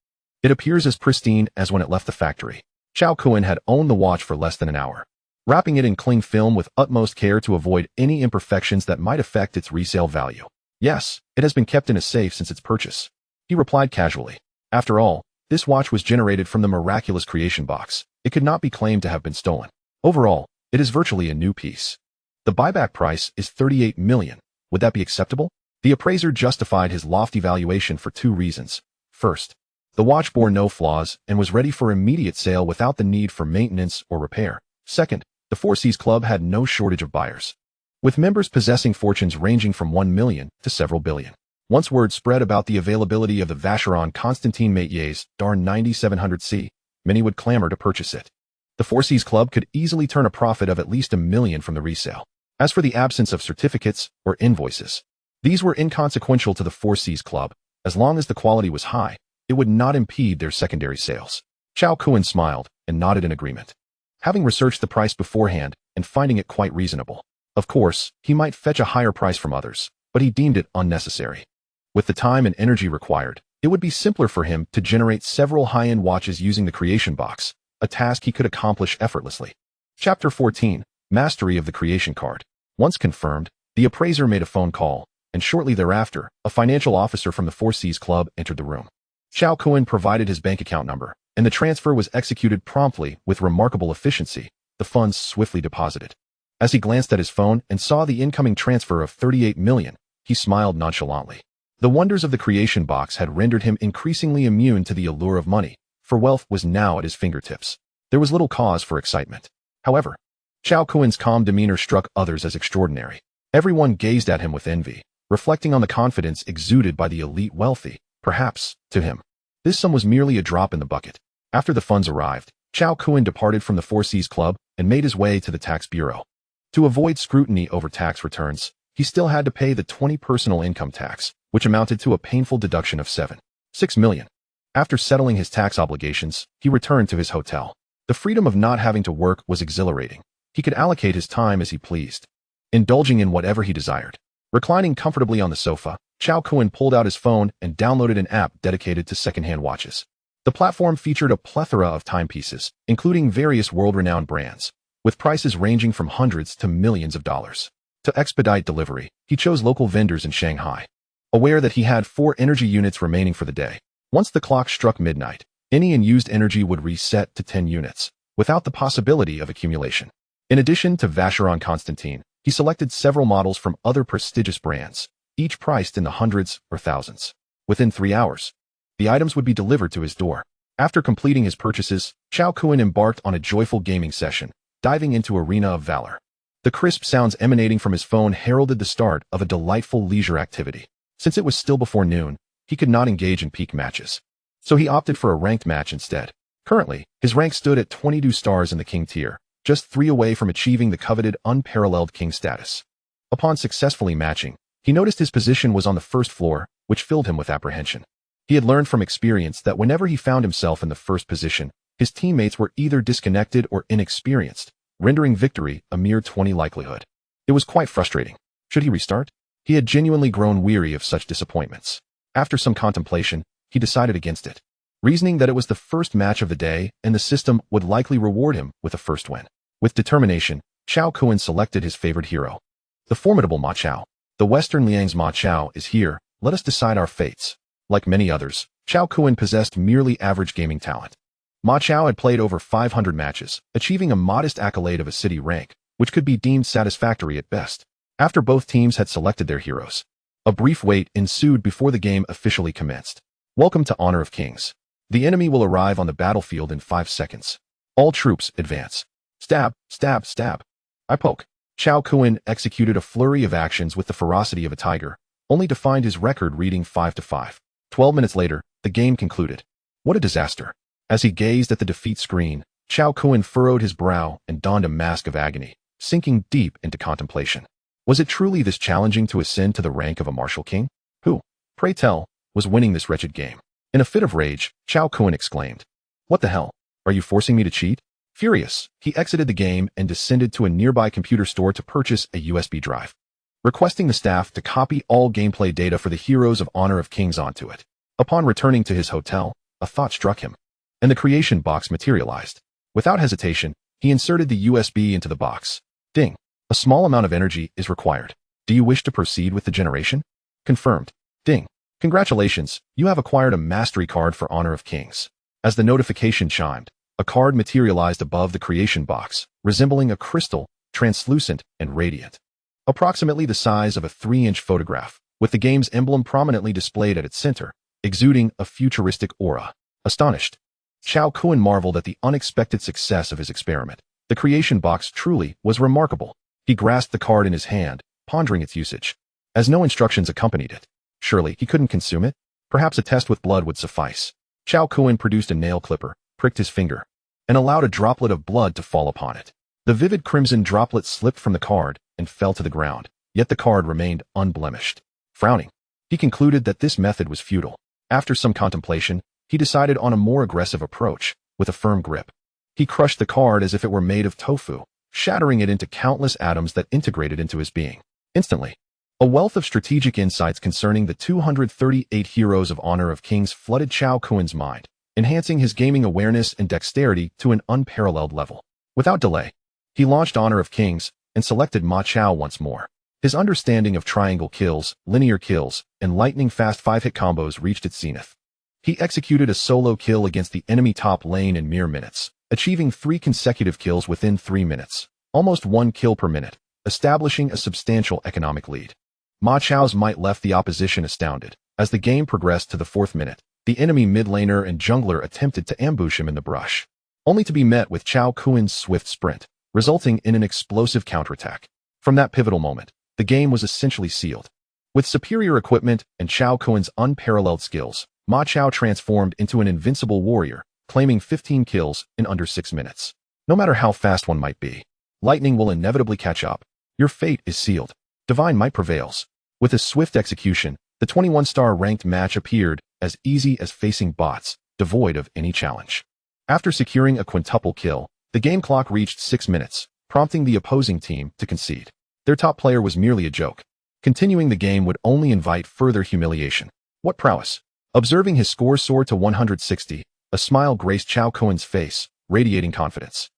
A: It appears as pristine as when it left the factory." Cao Kun had owned the watch for less than an hour, wrapping it in cling film with utmost care to avoid any imperfections that might affect its resale value. "Yes, it has been kept in a safe since its purchase," he replied casually. After all, this watch was generated from the miraculous creation box. It could not be claimed to have been stolen. Overall, it is virtually a new piece. "The buyback price is 38 million. Would that be acceptable?" The appraiser justified his lofty valuation for 2 reasons. First, the watch bore no flaws and was ready for immediate sale without the need for maintenance or repair. Second, the Four Seas Club had no shortage of buyers, with members possessing fortunes ranging from 1 million to several billion. Once word spread about the availability of the Vacheron Constantin Métier's darn 9700C, many would clamor to purchase it. The Four Seas Club could easily turn a profit of at least $1 million from the resale. As for the absence of certificates or invoices, these were inconsequential to the Four Seas Club. As long as the quality was high, it would not impede their secondary sales. Cao Kun smiled and nodded in agreement, having researched the price beforehand and finding it quite reasonable. Of course, he might fetch a higher price from others, but he deemed it unnecessary. With the time and energy required, it would be simpler for him to generate several high-end watches using the creation box, a task he could accomplish effortlessly. Chapter 14. Mastery of the Creation Card. Once confirmed, the appraiser made a phone call, and shortly thereafter, a financial officer from the Four Seas Club entered the room. Cao Kun provided his bank account number, and the transfer was executed promptly with remarkable efficiency. The funds swiftly deposited. As he glanced at his phone and saw the incoming transfer of 38 million, he smiled nonchalantly. The wonders of the creation box had rendered him increasingly immune to the allure of money, for wealth was now at his fingertips. There was little cause for excitement. However, Cao Kun's calm demeanor struck others as extraordinary. Everyone gazed at him with envy, reflecting on the confidence exuded by the elite wealthy. Perhaps, to him, this sum was merely a drop in the bucket. After the funds arrived, Cao Kun departed from the Four Seas Club and made his way to the tax bureau. To avoid scrutiny over tax returns, he still had to pay the 20 personal income tax, which amounted to a painful deduction of 7.6 million. After settling his tax obligations, he returned to his hotel. The freedom of not having to work was exhilarating. He could allocate his time as he pleased, indulging in whatever he desired. Reclining comfortably on the sofa, Cao Kun pulled out his phone and downloaded an app dedicated to secondhand watches. The platform featured a plethora of timepieces, including various world-renowned brands, with prices ranging from hundreds to millions of dollars. To expedite delivery, he chose local vendors in Shanghai, aware that he had 4 energy units remaining for the day. Once the clock struck midnight, any unused energy would reset to 10 units, without the possibility of accumulation. In addition to Vacheron Constantin, he selected several models from other prestigious brands, each priced in the hundreds or thousands. Within 3 hours, the items would be delivered to his door. After completing his purchases, Cao Kun embarked on a joyful gaming session, diving into Arena of Valor. The crisp sounds emanating from his phone heralded the start of a delightful leisure activity. Since it was still before noon, he could not engage in peak matches, so he opted for a ranked match instead. Currently, his rank stood at 22 stars in the King tier, just 3 away from achieving the coveted unparalleled King status. Upon successfully matching, He noticed his position was on the first floor, which filled him with apprehension. He had learned from experience that whenever he found himself in the first position, his teammates were either disconnected or inexperienced, rendering victory a mere 20 likelihood. It was quite frustrating. Should he restart? He had genuinely grown weary of such disappointments. After some contemplation, he decided against it, reasoning that it was the first match of the day and the system would likely reward him with a first win. With determination, Cao Kun selected his favorite hero, the formidable Ma Chao. The Western Liang's Ma Chao is here, let us decide our fates. Like many others, Cao Kun possessed merely average gaming talent. Ma Chao had played over 500 matches, achieving a modest accolade of a city rank, which could be deemed satisfactory at best. After both teams had selected their heroes, a brief wait ensued before the game officially commenced. Welcome to Honor of Kings. The enemy will arrive on the battlefield in 5 seconds. All troops advance. Stab, stab, stab. I poke. Cao Kun executed a flurry of actions with the ferocity of a tiger, only to find his record reading 5-5. 12 minutes later, the game concluded. What a disaster. As he gazed at the defeat screen, Cao Kun furrowed his brow and donned a mask of agony, sinking deep into contemplation. Was it truly this challenging to ascend to the rank of a martial king? Who, pray tell, was winning this wretched game? In a fit of rage, Cao Kun exclaimed, "What the hell? Are you forcing me to cheat?" Furious, he exited the game and descended to a nearby computer store to purchase a USB drive, requesting the staff to copy all gameplay data for the heroes of Honor of Kings onto it. Upon returning to his hotel, a thought struck him, and the creation box materialized. Without hesitation, he inserted the USB into the box. Ding. A small amount of energy is required. Do you wish to proceed with the generation? Confirmed. Ding. Congratulations, you have acquired a mastery card for Honor of Kings. As the notification chimed, a card materialized above the creation box, resembling a crystal, translucent and radiant. Approximately the size of a 3-inch photograph, with the game's emblem prominently displayed at its center, exuding a futuristic aura. Astonished, Cao Kun marveled at the unexpected success of his experiment. The creation box truly was remarkable. He grasped the card in his hand, pondering its usage. As no instructions accompanied it, surely he couldn't consume it? Perhaps a test with blood would suffice. Cao Kun produced a nail clipper, pricked his finger, and allowed a droplet of blood to fall upon it. The vivid crimson droplet slipped from the card and fell to the ground, yet the card remained unblemished. Frowning, he concluded that this method was futile. After some contemplation, he decided on a more aggressive approach, with a firm grip. He crushed the card as if it were made of tofu, shattering it into countless atoms that integrated into his being. Instantly, a wealth of strategic insights concerning the 238 heroes of Honor of Kings flooded Cao Kun's mind, enhancing his gaming awareness and dexterity to an unparalleled level. Without delay, he launched Honor of Kings and selected Ma Chao once more. His understanding of triangle kills, linear kills, and lightning-fast 5-hit combos reached its zenith. He executed a solo kill against the enemy top lane in mere minutes, achieving 3 consecutive kills within 3 minutes, almost 1 kill per minute, establishing a substantial economic lead. Ma Chao's might left the opposition astounded. As the game progressed to the 4th minute, the enemy mid laner and jungler attempted to ambush him in the brush, only to be met with Cao Kun's swift sprint, resulting in an explosive counterattack. From that pivotal moment, the game was essentially sealed. With superior equipment and Cao Kun's unparalleled skills, Ma Chao transformed into an invincible warrior, claiming 15 kills in under 6 minutes. No matter how fast one might be, lightning will inevitably catch up. Your fate is sealed. Divine might prevails. With a swift execution, the 21-star ranked match appeared as easy as facing bots, devoid of any challenge. After securing a quintuple kill, the game clock reached 6 minutes, prompting the opposing team to concede. Their top player was merely a joke. Continuing the game would only invite further humiliation. What prowess! Observing his score soar to 160, a smile graced Cao Kun's face, radiating confidence.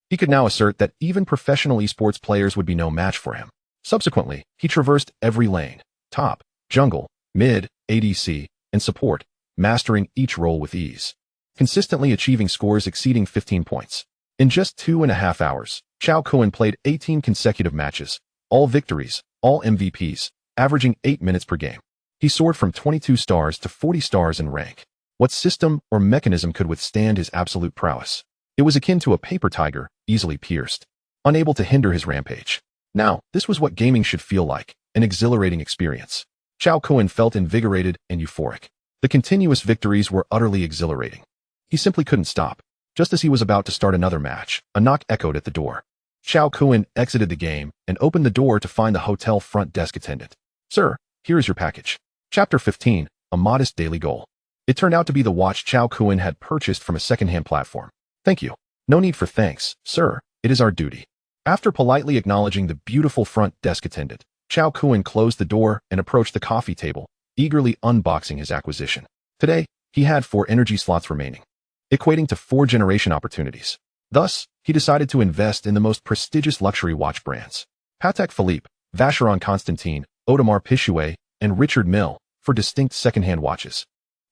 A: He could now assert that even professional esports players would be no match for him. Subsequently, he traversed every lane, top, jungle, mid, ADC, and support, mastering each role with ease, consistently achieving scores exceeding 15 points. In just 2.5 hours, Cao Kun played 18 consecutive matches, all victories, all MVPs, averaging 8 minutes per game. He soared from 22 stars to 40 stars in rank. What system or mechanism could withstand his absolute prowess? It was akin to a paper tiger, easily pierced, unable to hinder his rampage. Now, this was what gaming should feel like, an exhilarating experience. Cao Kun felt invigorated and euphoric. The continuous victories were utterly exhilarating. He simply couldn't stop. Just as he was about to start another match, a knock echoed at the door. Cao Kun exited the game and opened the door to find the hotel front desk attendant. "Sir, Here is your package. Chapter 15, A Modest Daily Goal. It turned out to be the watch Cao Kun had purchased from a second-hand platform. Thank you. No need for thanks, sir. It is our duty. After politely acknowledging the beautiful front desk attendant, Cao Kun closed the door and approached the coffee table, eagerly unboxing his acquisition. Today, he had 4 energy slots remaining, equating to 4 generation opportunities. Thus, he decided to invest in the most prestigious luxury watch brands: Patek Philippe, Vacheron Constantin, Audemars Piguet, and Richard Mille, for distinct second-hand watches,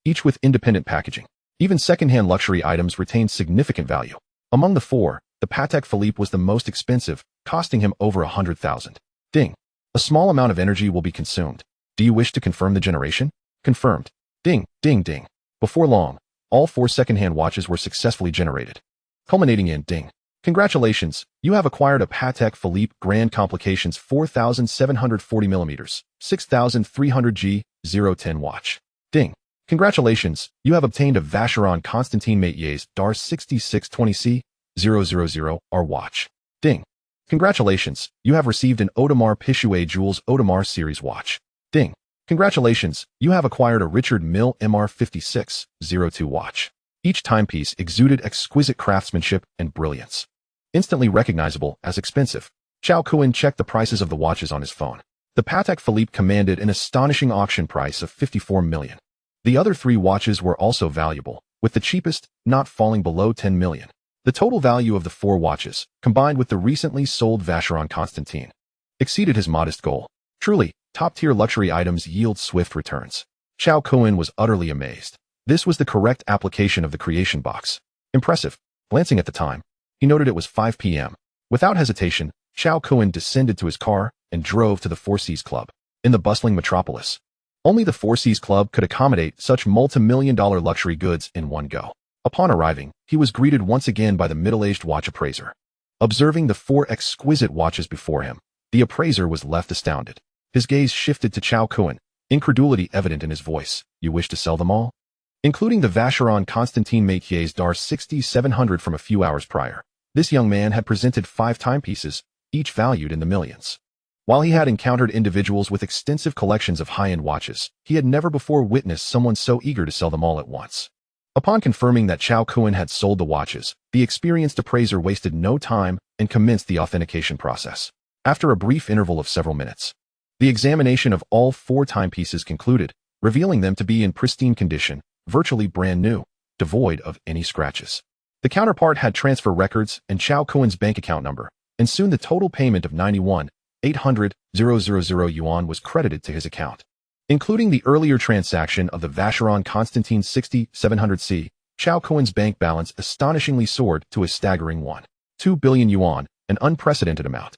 A: each with independent packaging. Even second-hand luxury items retained significant value. Among the 4, the Patek Philippe was the most expensive, costing him over 100,000. Ding. A small amount of energy will be consumed. Do you wish to confirm the generation? Confirmed. Ding, ding, ding. Before long, all 4 second-hand watches were successfully generated, culminating in ding. Congratulations, you have acquired a Patek Philippe Grand Complications 4740mm, 6300G, 010 watch. Ding. Congratulations, you have obtained a Vacheron Constantin Métier's DAR 6620C, 000R watch. Ding. Congratulations, you have received an Audemars Piguet Jules Audemars series watch. Ding. Congratulations, you have acquired a Richard Mille MR5602 watch. Each timepiece exuded exquisite craftsmanship and brilliance, instantly recognizable as expensive. Cao Kun checked the prices of the watches on his phone. The Patek Philippe commanded an astonishing auction price of 54 million. The other 3 watches were also valuable, with the cheapest not falling below 10 million. The total value of the 4 watches, combined with the recently sold Vacheron Constantin, exceeded his modest goal. Truly, top-tier luxury items yield swift returns. Cao Kun was utterly amazed. This was the correct application of the creation box. Impressive. Glancing at the time, he noted it was 5 p.m. Without hesitation, Cao Kun descended to his car and drove to the Four Seas Club. In the bustling metropolis, only the Four Seas Club could accommodate such multi-million-dollar luxury goods in one go. Upon arriving, he was greeted once again by the middle-aged watch appraiser. Observing the 4 exquisite watches before him, the appraiser was left astounded. His gaze shifted to Cao Kun, incredulity evident in his voice. You wish to sell them all? Including the Vacheron Constantin Métier's DAR 6700 from a few hours prior. This young man had presented 5 timepieces, each valued in the millions. While he had encountered individuals with extensive collections of high-end watches, he had never before witnessed someone so eager to sell them all at once. Upon confirming that Cao Kun had sold the watches, the experienced appraiser wasted no time and commenced the authentication process. After a brief interval of several minutes, the examination of all 4 timepieces concluded, revealing them to be in pristine condition, virtually brand new, devoid of any scratches. The counterpart had transfer records and Cao Kun's bank account number, and soon the total payment of 91,800,000 yuan was credited to his account. Including the earlier transaction of the Vacheron Constantin 6700C, Cao Kun's bank balance astonishingly soared to a staggering 1.2 billion yuan, an unprecedented amount.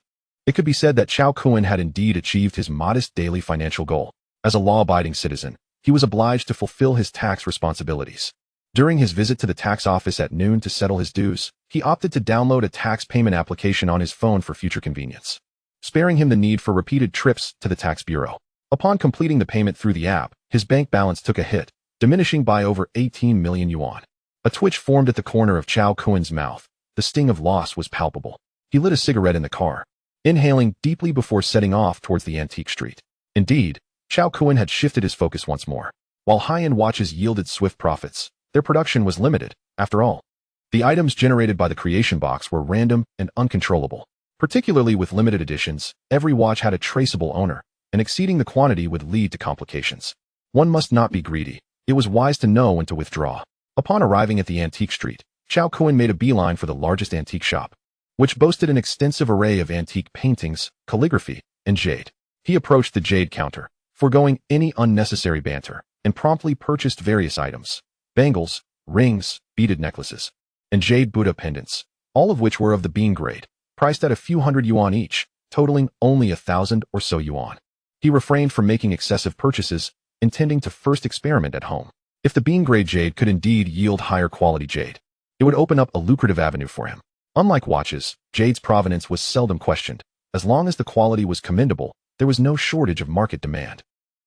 A: It could be said that Cao Kun had indeed achieved his modest daily financial goal. As a law-abiding citizen, he was obliged to fulfill his tax responsibilities. During his visit to the tax office at noon to settle his dues, he opted to download a tax payment application on his phone for future convenience, sparing him the need for repeated trips to the tax bureau. Upon completing the payment through the app, his bank balance took a hit, diminishing by over 18 million yuan. A twitch formed at the corner of Cao Kun's mouth. The sting of loss was palpable. He lit a cigarette in the car, inhaling deeply before setting off towards the antique street. Indeed, Cao Kun had shifted his focus once more. While high-end watches yielded swift profits, their production was limited. After all, the items generated by the creation box were random and uncontrollable. Particularly with limited editions, every watch had a traceable owner, and exceeding the quantity would lead to complications. One must not be greedy. It was wise to know when to withdraw. Upon arriving at the antique street, Cao Kun made a beeline for the largest antique shop, which boasted an extensive array of antique paintings, calligraphy, and jade. He approached the jade counter, foregoing any unnecessary banter, and promptly purchased various items: bangles, rings, beaded necklaces, and jade Buddha pendants, all of which were of the bean grade, priced at a few hundred yuan each, totaling only 1,000 or so yuan. He refrained from making excessive purchases, intending to first experiment at home. If the bean grade jade could indeed yield higher quality jade, it would open up a lucrative avenue for him. Unlike watches, jade's provenance was seldom questioned. As long as the quality was commendable, there was no shortage of market demand.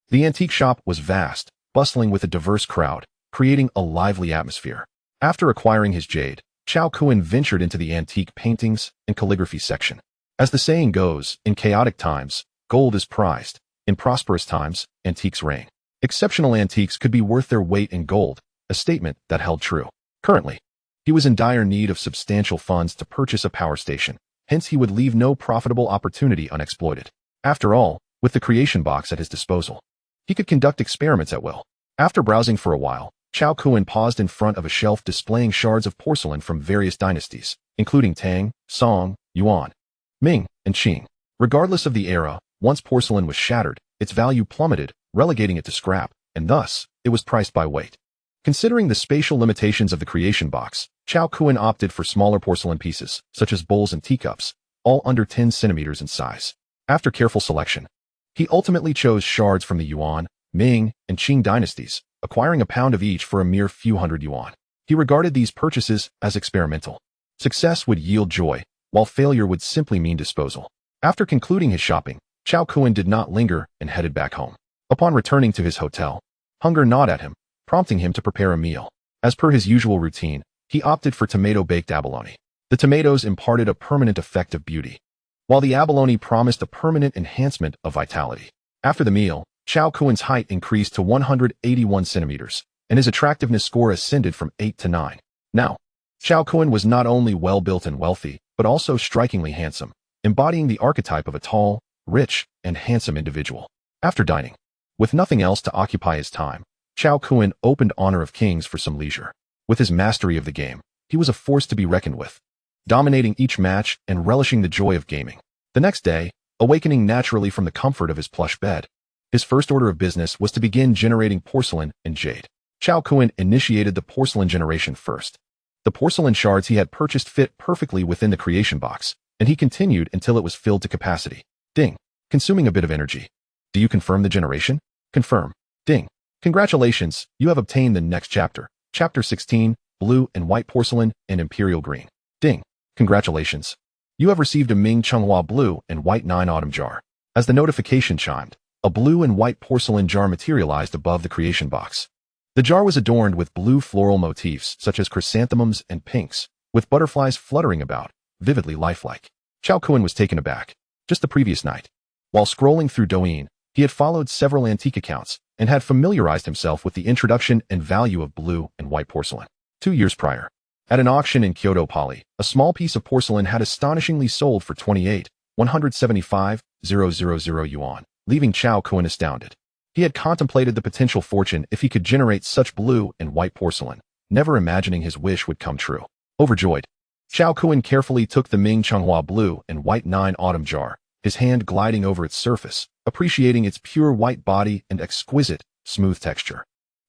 A: The antique shop was vast, bustling with a diverse crowd, creating a lively atmosphere. After acquiring his jade, Cao Kun ventured into the antique paintings and calligraphy section. As the saying goes, in chaotic times, gold is prized. In prosperous times, antiques reign. Exceptional antiques could be worth their weight in gold, a statement that held true. Currently, he was in dire need of substantial funds to purchase a power station, hence he would leave no profitable opportunity unexploited. After all, with the creation box at his disposal, he could conduct experiments at will. After browsing for a while, Cao Kun paused in front of a shelf displaying shards of porcelain from various dynasties, including Tang, Song, Yuan, Ming, and Qing. Regardless of the era, once porcelain was shattered, its value plummeted, relegating it to scrap, and thus, it was priced by weight. Considering the spatial limitations of the creation box, Cao Kun opted for smaller porcelain pieces, such as bowls and teacups, all under 10 centimeters in size. After careful selection, he ultimately chose shards from the Yuan, Ming, and Qing dynasties, acquiring a pound of each for a mere few hundred yuan. He regarded these purchases as experimental. Success would yield joy, while failure would simply mean disposal. After concluding his shopping, Cao Kun did not linger and headed back home. Upon returning to his hotel, hunger gnawed at him, prompting him to prepare a meal. As per his usual routine, he opted for tomato-baked abalone. The tomatoes imparted a permanent effect of beauty, while the abalone promised a permanent enhancement of vitality. After the meal, Cao Kun's height increased to 181 centimeters, and his attractiveness score ascended from 8 to 9. Now, Cao Kun was not only well-built and wealthy, but also strikingly handsome, embodying the archetype of a tall, rich, and handsome individual. After dining, with nothing else to occupy his time, Cao Kun opened Honor of Kings for some leisure. With his mastery of the game, he was a force to be reckoned with, dominating each match and relishing the joy of gaming. The next day, awakening naturally from the comfort of his plush bed, his first order of business was to begin generating porcelain and jade. Cao Kun initiated the porcelain generation first. The porcelain shards he had purchased fit perfectly within the creation box, and he continued until it was filled to capacity. Ding. Consuming a bit of energy. Do you confirm the generation? Confirm. Ding. Congratulations, you have obtained the next chapter. Chapter 16, Blue and White Porcelain and Imperial Green. Ding. Congratulations. You have received a Ming Chenghua Blue and White 9 Autumn jar. As the notification chimed, a blue and white porcelain jar materialized above the creation box. The jar was adorned with blue floral motifs such as chrysanthemums and pinks, with butterflies fluttering about, vividly lifelike. Cao Kun was taken aback. Just the previous night, while scrolling through Douyin, he had followed several antique accounts and had familiarized himself with the introduction and value of blue and white porcelain. 2 years prior, at an auction in Kyoto Poly, a small piece of porcelain had astonishingly sold for 28,175,000 yuan, leaving Cao Kun astounded. He had contemplated the potential fortune if he could generate such blue and white porcelain, never imagining his wish would come true. Overjoyed, Cao Kun carefully took the Ming Chenghua Blue and White 9 Autumn jar, his hand gliding over its surface, appreciating its pure white body and exquisite, smooth texture.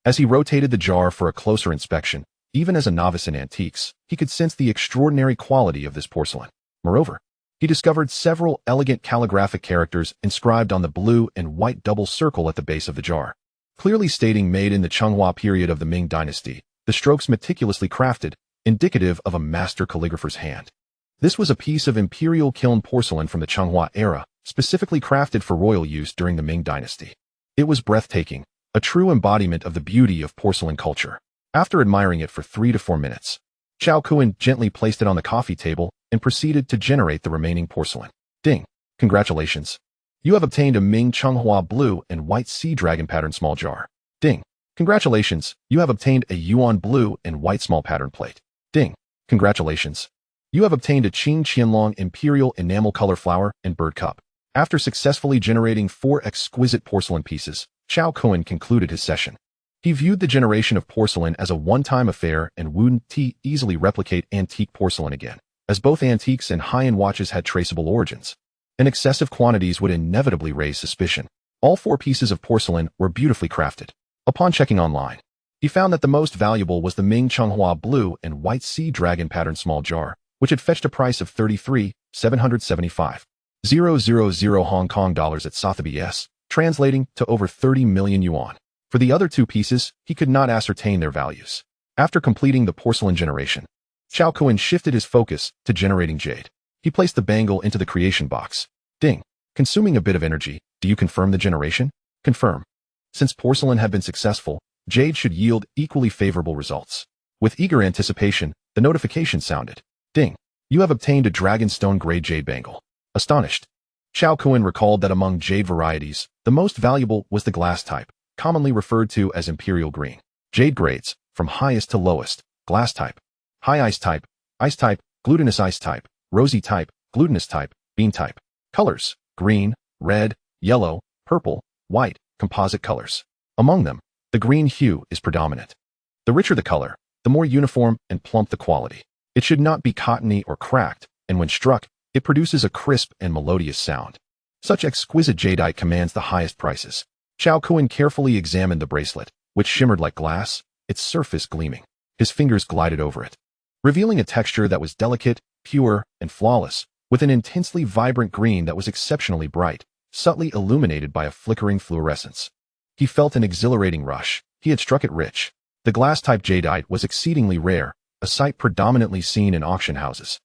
A: As he rotated the jar for a closer inspection, even as a novice in antiques, he could sense the extraordinary quality of this porcelain. Moreover, he discovered several elegant calligraphic characters inscribed on the blue and white double circle at the base of the jar, clearly stating made in the Chenghua period of the Ming dynasty, the strokes meticulously crafted, indicative of a master calligrapher's hand. This was a piece of imperial kiln porcelain from the Chenghua era, specifically crafted for royal use during the Ming dynasty. It was breathtaking, a true embodiment of the beauty of porcelain culture. After admiring it for 3 to 4 minutes, Cao Kun gently placed it on the coffee table and proceeded to generate the remaining porcelain. Ding. Congratulations. You have obtained a Ming Chenghua Blue and White Sea Dragon pattern small jar. Ding. Congratulations. You have obtained a Yuan Blue and White small pattern plate. Ding. Congratulations. You have obtained a Qing Qianlong Imperial Enamel Color Flower and Bird Cup. After successfully generating 4 exquisite porcelain pieces, Cao Kun concluded his session. He viewed the generation of porcelain as a one-time affair and wouldn't easily replicate antique porcelain again, as both antiques and high-end watches had traceable origins, and excessive quantities would inevitably raise suspicion. All 4 pieces of porcelain were beautifully crafted. Upon checking online, he found that the most valuable was the Ming Chenghua Blue and White Sea Dragon pattern small jar, which had fetched a price of 33,775,000 Hong Kong dollars at Sotheby's, translating to over 30 million yuan. For the other 2 pieces, he could not ascertain their values. After completing the porcelain generation, Cao Kun shifted his focus to generating jade. He placed the bangle into the creation box. Ding. Consuming a bit of energy, do you confirm the generation? Confirm. Since porcelain had been successful, jade should yield equally favorable results. With eager anticipation, the notification sounded. Ding. You have obtained a Dragonstone Grade Jade bangle. Astonished, Cao Kun recalled that among jade varieties, the most valuable was the glass type, commonly referred to as imperial green. Jade grades, from highest to lowest: glass type, high ice type, glutinous ice type, rosy type, glutinous type, bean type. Colors: green, red, yellow, purple, white, composite colors. Among them, the green hue is predominant. The richer the color, the more uniform and plump the quality. It should not be cottony or cracked, and when struck, it produces a crisp and melodious sound. Such exquisite jadeite commands the highest prices. Cao Kun carefully examined the bracelet, which shimmered like glass, its surface gleaming. His fingers glided over it, revealing a texture that was delicate, pure, and flawless, with an intensely vibrant green that was exceptionally bright, subtly illuminated by a flickering fluorescence. He felt an exhilarating rush. He had struck it rich. The glass-type jadeite was exceedingly rare, a sight predominantly seen in auction houses.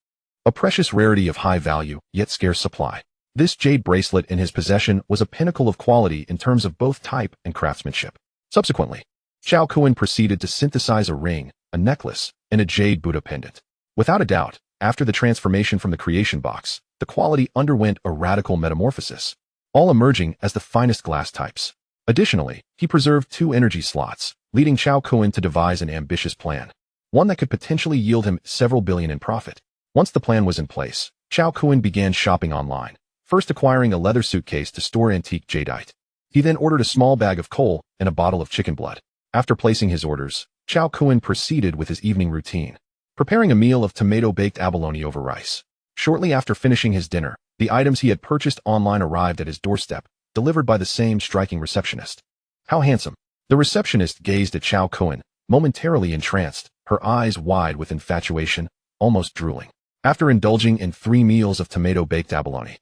A: A precious rarity of high value, yet scarce supply. This jade bracelet in his possession was a pinnacle of quality in terms of both type and craftsmanship. Subsequently, Cao Kun proceeded to synthesize a ring, a necklace, and a jade Buddha pendant. Without a doubt, after the transformation from the creation box, the quality underwent a radical metamorphosis, all emerging as the finest glass types. Additionally, he preserved 2 energy slots, leading Cao Kun to devise an ambitious plan, one that could potentially yield him several billion in profit. Once the plan was in place, Cao Kun began shopping online, first acquiring a leather suitcase to store antique jadeite. He then ordered a small bag of coal and a bottle of chicken blood. After placing his orders, Cao Kun proceeded with his evening routine, preparing a meal of tomato-baked abalone over rice. Shortly after finishing his dinner, the items he had purchased online arrived at his doorstep, delivered by the same striking receptionist. How handsome! The receptionist gazed at Cao Kun, momentarily entranced, her eyes wide with infatuation, almost drooling. After indulging in 3 meals of tomato-baked abalone,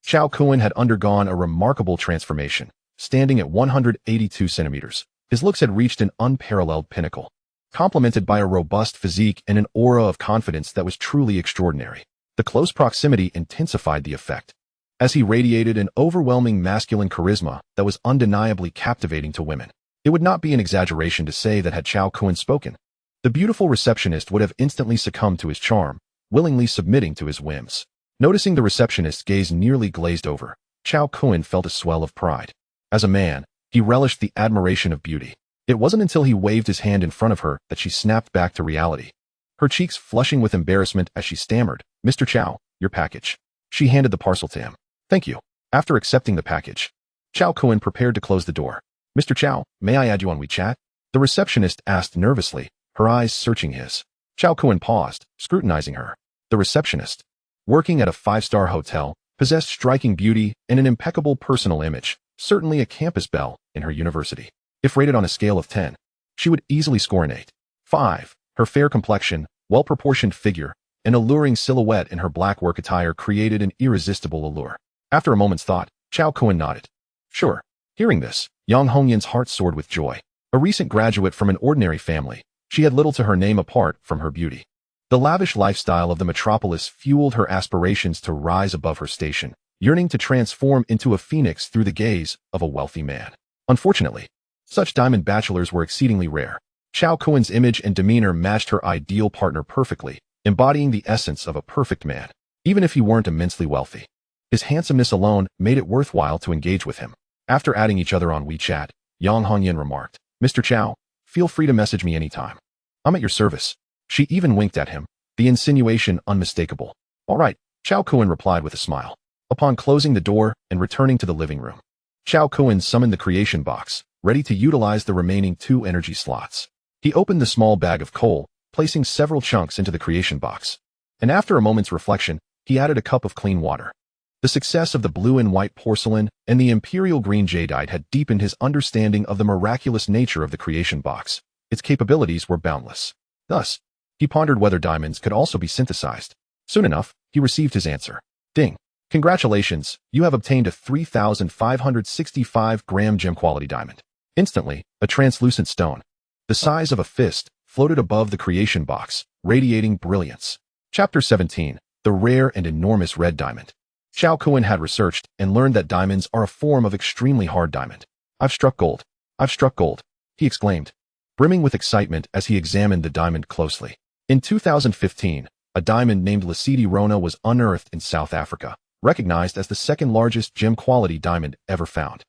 A: Cao Kun had undergone a remarkable transformation. Standing at 182 centimeters, his looks had reached an unparalleled pinnacle, complemented by a robust physique and an aura of confidence that was truly extraordinary. The close proximity intensified the effect, as he radiated an overwhelming masculine charisma that was undeniably captivating to women. It would not be an exaggeration to say that had Cao Kun spoken, the beautiful receptionist would have instantly succumbed to his charm, willingly submitting to his whims. Noticing the receptionist's gaze nearly glazed over, Cao Kun felt a swell of pride. As a man, he relished the admiration of beauty. It wasn't until he waved his hand in front of her that she snapped back to reality, her cheeks flushing with embarrassment as she stammered, "Mr. Cao, your package." She handed the parcel to him. "Thank you." After accepting the package, Cao Kun prepared to close the door. "Mr. Cao, may I add you on WeChat?" The receptionist asked nervously, her eyes searching his. Cao Kun paused, scrutinizing her. The receptionist, working at a 5-star hotel, possessed striking beauty and an impeccable personal image, certainly a campus belle in her university. If rated on a scale of 10, she would easily score an 8. 5. Her fair complexion, well-proportioned figure, and alluring silhouette in her black work attire created an irresistible allure. After a moment's thought, Cao Kun nodded. "Sure." Hearing this, Yang Hongyan's heart soared with joy. A recent graduate from an ordinary family, she had little to her name apart from her beauty. The lavish lifestyle of the metropolis fueled her aspirations to rise above her station, yearning to transform into a phoenix through the gaze of a wealthy man. Unfortunately, such diamond bachelors were exceedingly rare. Cao Kun's image and demeanor matched her ideal partner perfectly, embodying the essence of a perfect man, even if he weren't immensely wealthy. His handsomeness alone made it worthwhile to engage with him. After adding each other on WeChat, Yang Hongyan remarked, "Mr. Cao, feel free to message me anytime. I'm at your service." She even winked at him, the insinuation unmistakable. "All right," Cao Kun replied with a smile. Upon closing the door and returning to the living room, Cao Kun summoned the creation box, ready to utilize the remaining 2 energy slots. He opened the small bag of coal, placing several chunks into the creation box. And after a moment's reflection, he added a cup of clean water. The success of the blue and white porcelain and the imperial green jadeite had deepened his understanding of the miraculous nature of the creation box. Its capabilities were boundless. Thus, he pondered whether diamonds could also be synthesized. Soon enough, he received his answer. Ding. "Congratulations, you have obtained a 3,565-gram gem-quality diamond." Instantly, a translucent stone, the size of a fist, floated above the creation box, radiating brilliance. Chapter 17. The Rare and Enormous Red Diamond. Cao Kun had researched and learned that diamonds are a form of extremely hard diamond. "I've struck gold. I've struck gold," he exclaimed, brimming with excitement as he examined the diamond closely. In 2015, a diamond named Lasidi Rona was unearthed in South Africa, recognized as the second-largest gem-quality diamond ever found,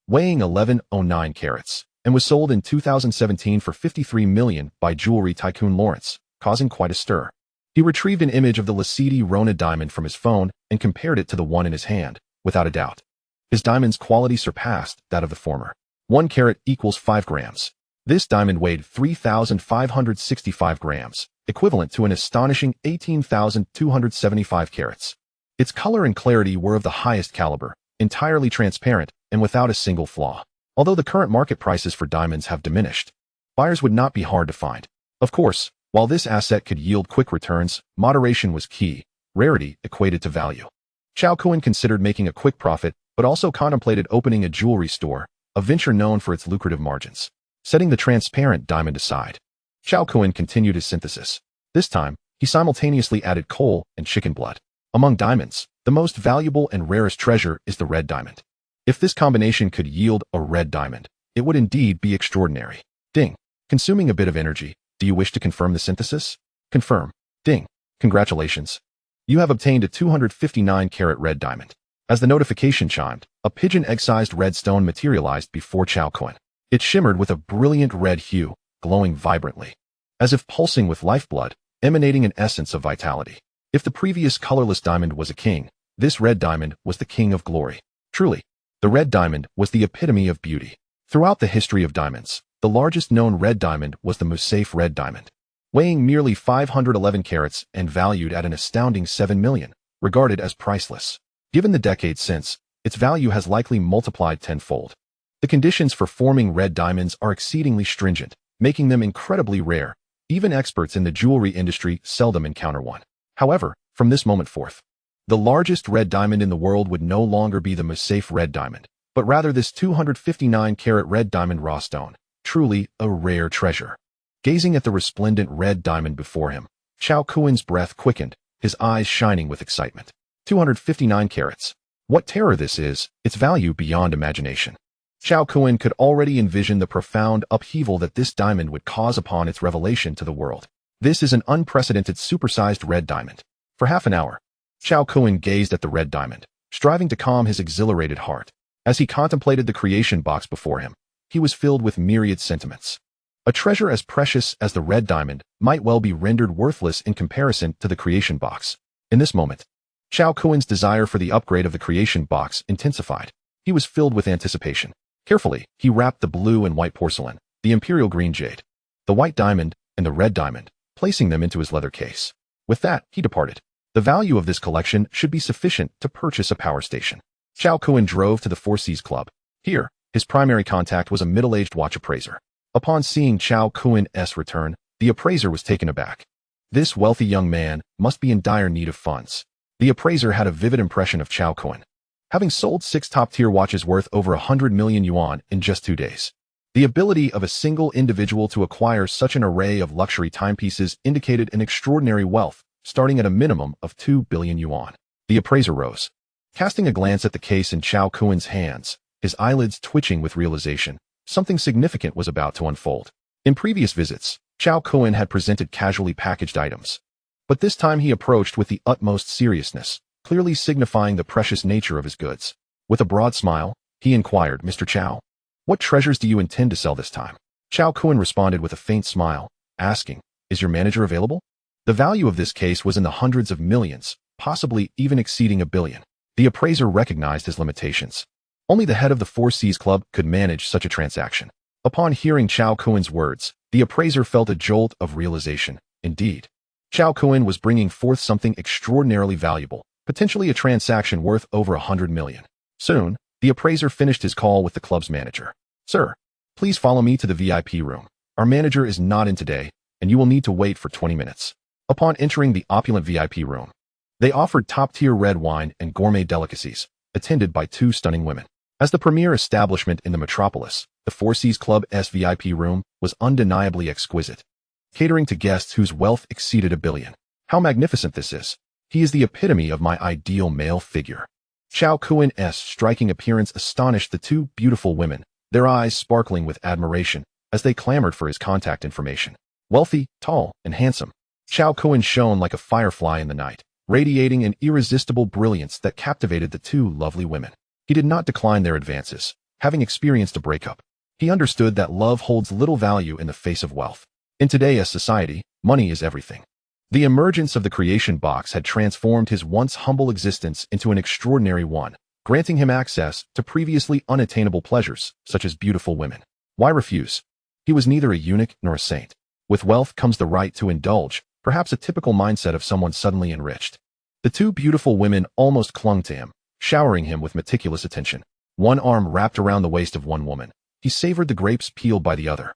A: weighing 11.09 carats, and was sold in 2017 for $53 million by jewelry tycoon Lawrence, causing quite a stir. He retrieved an image of the Lasidi Rona diamond from his phone and compared it to the one in his hand, without a doubt. His diamond's quality surpassed that of the former. 1 carat equals 5 grams. This diamond weighed 3,565 grams, equivalent to an astonishing 18,275 carats. Its color and clarity were of the highest caliber, entirely transparent, and without a single flaw. Although the current market prices for diamonds have diminished, buyers would not be hard to find. Of course, while this asset could yield quick returns, moderation was key. Rarity equated to value. Cao Kun considered making a quick profit, but also contemplated opening a jewelry store, a venture known for its lucrative margins. Setting the transparent diamond aside, Cao Kun continued his synthesis. This time, he simultaneously added coal and chicken blood. Among diamonds, the most valuable and rarest treasure is the red diamond. If this combination could yield a red diamond, it would indeed be extraordinary. Ding. Consuming a bit of energy. Do you wish to confirm the synthesis? Confirm. Ding. Congratulations. You have obtained a 259-carat red diamond. As the notification chimed, a pigeon egg-sized red stone materialized before Cao Kun. It shimmered with a brilliant red hue, glowing vibrantly, as if pulsing with lifeblood, emanating an essence of vitality. If the previous colorless diamond was a king, this red diamond was the king of glory. Truly, the red diamond was the epitome of beauty. Throughout the history of diamonds, the largest known red diamond was the Musaf red diamond, weighing merely 511 carats and valued at an astounding $7 million, regarded as priceless. Given the decades since, its value has likely multiplied tenfold. The conditions for forming red diamonds are exceedingly stringent, making them incredibly rare. Even experts in the jewelry industry seldom encounter one. However, from this moment forth, the largest red diamond in the world would no longer be the Musaf red diamond, but rather this 259-carat red diamond raw stone, truly a rare treasure. Gazing at the resplendent red diamond before him, Cao Kun's breath quickened, his eyes shining with excitement. 259 carats. What terror this is, its value beyond imagination. Cao Kun could already envision the profound upheaval that this diamond would cause upon its revelation to the world. This is an unprecedented supersized red diamond. For half an hour, Cao Kun gazed at the red diamond, striving to calm his exhilarated heart. As he contemplated the creation box before him, he was filled with myriad sentiments. A treasure as precious as the red diamond might well be rendered worthless in comparison to the creation box. In this moment, Cao Kun's desire for the upgrade of the creation box intensified. He was filled with anticipation. Carefully, he wrapped the blue and white porcelain, the imperial green jade, the white diamond, and the red diamond, placing them into his leather case. With that, he departed. The value of this collection should be sufficient to purchase a power station. Cao Kun drove to the Four Seas Club. Here, his primary contact was a middle-aged watch appraiser. Upon seeing Cao Kun's return, the appraiser was taken aback. This wealthy young man must be in dire need of funds. The appraiser had a vivid impression of Cao Kun, having sold 6 top-tier watches worth over 100 million yuan in just 2 days. The ability of a single individual to acquire such an array of luxury timepieces indicated an extraordinary wealth, starting at a minimum of 2 billion yuan. The appraiser rose, casting a glance at the case in Cao Kun's hands, his eyelids twitching with realization. Something significant was about to unfold. In previous visits, Cao Kun had presented casually packaged items, but this time he approached with the utmost seriousness, clearly signifying the precious nature of his goods. With a broad smile, he inquired, "Mr. Cao, what treasures do you intend to sell this time?" Cao Kun responded with a faint smile, asking, "Is your manager available?" The value of this case was in the hundreds of millions, possibly even exceeding $1 billion. The appraiser recognized his limitations. Only the head of the Four Seas Club could manage such a transaction. Upon hearing Cao Kun's words, the appraiser felt a jolt of realization. Indeed, Cao Kun was bringing forth something extraordinarily valuable, potentially a transaction worth over 100 million. Soon, the appraiser finished his call with the club's manager. "Sir, please follow me to the VIP room. Our manager is not in today, and you will need to wait for 20 minutes. Upon entering the opulent VIP room, they offered top-tier red wine and gourmet delicacies, attended by 2 stunning women. As the premier establishment in the metropolis, the Four Seas Club's VIP room was undeniably exquisite, catering to guests whose wealth exceeded $1 billion. How magnificent this is! He is the epitome of my ideal male figure. Cao Kun's striking appearance astonished the 2 beautiful women, their eyes sparkling with admiration as they clamored for his contact information. Wealthy, tall, and handsome, Cao Kun shone like a firefly in the night, radiating an irresistible brilliance that captivated the two lovely women. He did not decline their advances, having experienced a breakup. He understood that love holds little value in the face of wealth. In today's society, money is everything. The emergence of the creation box had transformed his once humble existence into an extraordinary one, granting him access to previously unattainable pleasures, such as beautiful women. Why refuse? He was neither a eunuch nor a saint. With wealth comes the right to indulge, perhaps a typical mindset of someone suddenly enriched. The two beautiful women almost clung to him, showering him with meticulous attention. One arm wrapped around the waist of one woman, he savored the grapes peeled by the other,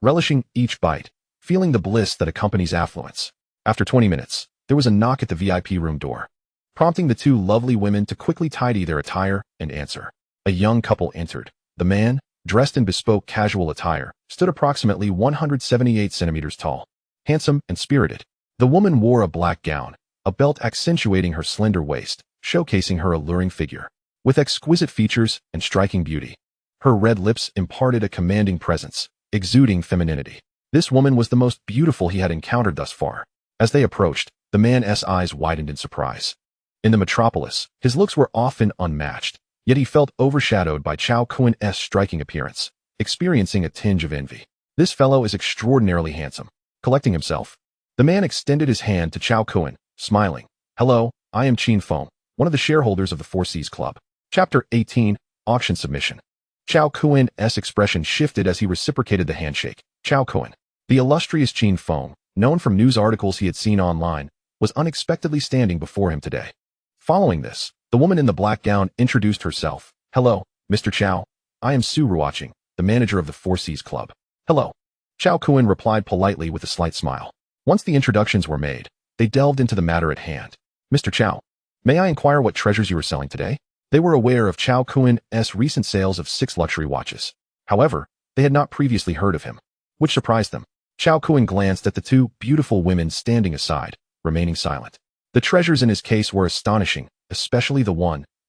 A: relishing each bite, feeling the bliss that accompanies affluence. After 20 minutes, there was a knock at the VIP room door, prompting the two lovely women to quickly tidy their attire and answer. A young couple entered. The man, dressed in bespoke casual attire, stood approximately 178 centimeters tall, handsome and spirited. The woman wore a black gown, a belt accentuating her slender waist, showcasing her alluring figure. With exquisite features and striking beauty, her red lips imparted a commanding presence, exuding femininity. This woman was the most beautiful he had encountered thus far. As they approached, the man's eyes widened in surprise. In the metropolis, his looks were often unmatched, yet he felt overshadowed by Cao Kun's striking appearance, experiencing a tinge of envy. This fellow is extraordinarily handsome. Collecting himself, the man extended his hand to Cao Kun, smiling. Hello, I am Qin Feng, one of the shareholders of the Four Seas Club. Chapter 18, Auction Submission. Cao Kun's expression shifted as he reciprocated the handshake. Cao Kun, the illustrious Qin Feng, known from news articles he had seen online, was unexpectedly standing before him today. Following this, the woman in the black gown introduced herself. Hello, Mr. Cao. I am Su Ruoqing, the manager of the Four Seas Club. Hello. Cao Kun replied politely with a slight smile. Once the introductions were made, they delved into the matter at hand. Mr. Cao, may I inquire what treasures you are selling today? They were aware of Cao Kun's recent sales of 6 luxury watches. However, they had not previously heard of him, which surprised them. Cao Kun glanced at the two beautiful women standing aside, remaining silent. The treasures in his case were astonishing, especially the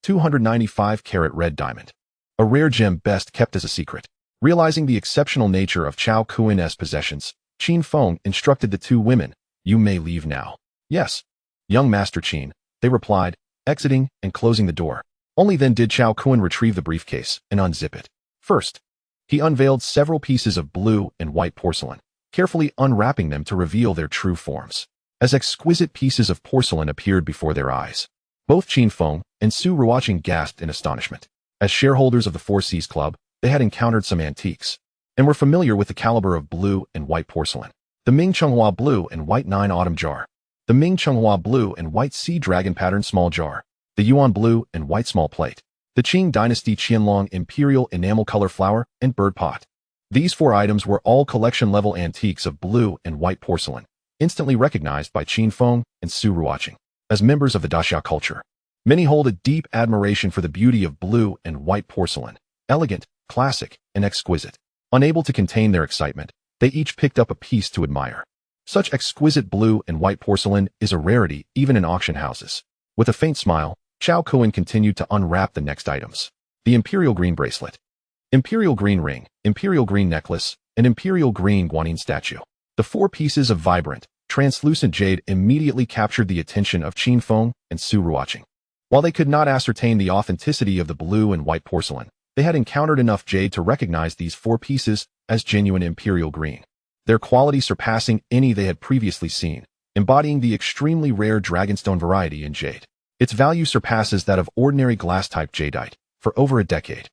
A: 295-carat red diamond, a rare gem best kept as a secret. Realizing the exceptional nature of Cao Kun's possessions, Qin Feng instructed the two women, "You may leave now." "Yes, young Master Qin," they replied, exiting and closing the door. Only then did Cao Kun retrieve the briefcase and unzip it. First, he unveiled several pieces of blue and white porcelain, carefully unwrapping them to reveal their true forms. As exquisite pieces of porcelain appeared before their eyes, both Qin Feng and Su Ruoqing gasped in astonishment. As shareholders of the Four Seas Club, they had encountered some antiques, and were familiar with the caliber of blue and white porcelain. The Ming Chenghua blue and white 9 autumn jar, the Ming Chenghua blue and white sea dragon pattern small jar, the Yuan blue and white small plate, the Qing Dynasty Qianlong imperial enamel color flower and bird pot. These 4 items were all collection-level antiques of blue and white porcelain, instantly recognized by Qin Feng and Su Ruoqing. As members of the Daxia culture, many hold a deep admiration for the beauty of blue and white porcelain, elegant, classic, and exquisite. Unable to contain their excitement, they each picked up a piece to admire. Such exquisite blue and white porcelain is a rarity even in auction houses. With a faint smile, Cao Kun continued to unwrap the next items. The imperial green bracelet, imperial green ring, imperial green necklace, and imperial green guanyin statue. The 4 pieces of vibrant, translucent jade immediately captured the attention of Qin Feng and Su Ruoqing. While they could not ascertain the authenticity of the blue and white porcelain, they had encountered enough jade to recognize these 4 pieces as genuine imperial green, their quality surpassing any they had previously seen, embodying the extremely rare dragonstone variety in jade. Its value surpasses that of ordinary glass-type jadeite for over a decade.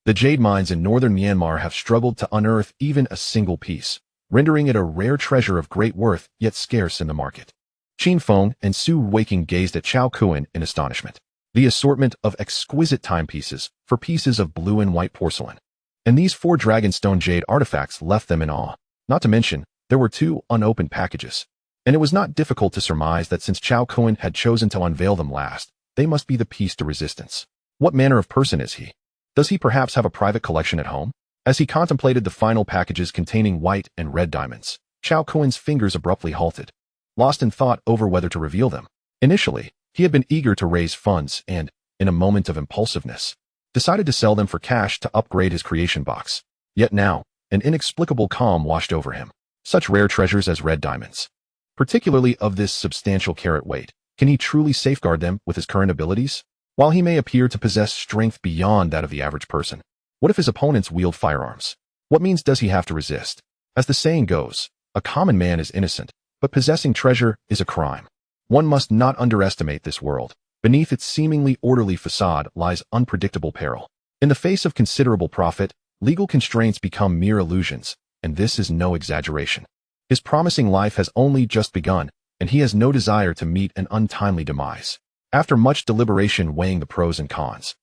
A: The jade mines in northern Myanmar have struggled to unearth even a single piece, rendering it a rare treasure of great worth yet scarce in the market. Qin Feng and Su Ruoqing gazed at Cao Kun in astonishment. The assortment of exquisite timepieces for pieces of blue and white porcelain, and these 4 dragonstone jade artifacts left them in awe. Not to mention, there were 2 unopened packages, and it was not difficult to surmise that since Cao Kun had chosen to unveil them last, they must be the piece de resistance. What manner of person is he? Does he perhaps have a private collection at home? As he contemplated the final packages containing white and red diamonds, Cao Kun's fingers abruptly halted, lost in thought over whether to reveal them. Initially, he had been eager to raise funds and, in a moment of impulsiveness, decided to sell them for cash to upgrade his creation box. Yet now, an inexplicable calm washed over him. Such rare treasures as red diamonds, particularly of this substantial carat weight, Can he truly safeguard them with his current abilities? While he may appear to possess strength beyond that of the average person, what if his opponents wield firearms? What means does he have to resist? As the saying goes, a common man is innocent, but possessing treasure is a crime. One must not underestimate this world. Beneath its seemingly orderly facade lies unpredictable peril. In the face of considerable profit, legal constraints become mere illusions, and this is no exaggeration. His promising life has only just begun, and he has no desire to meet an untimely demise. After much deliberation weighing the pros and cons,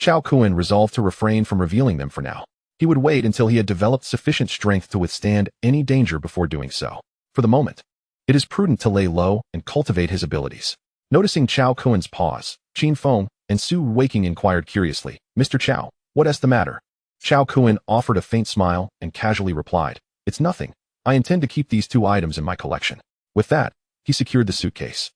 A: Cao Kun resolved to refrain from revealing them for now. He would wait until he had developed sufficient strength to withstand any danger before doing so. For the moment, it is prudent to lay low and cultivate his abilities. Noticing Cao Kun's pause, Qin Feng and Su Weiqing inquired curiously, "Mr. Cao, what's the matter?" Cao Kun offered a faint smile and casually replied, "It's nothing. I intend to keep these 2 items in my collection." With that, he secured the suitcase.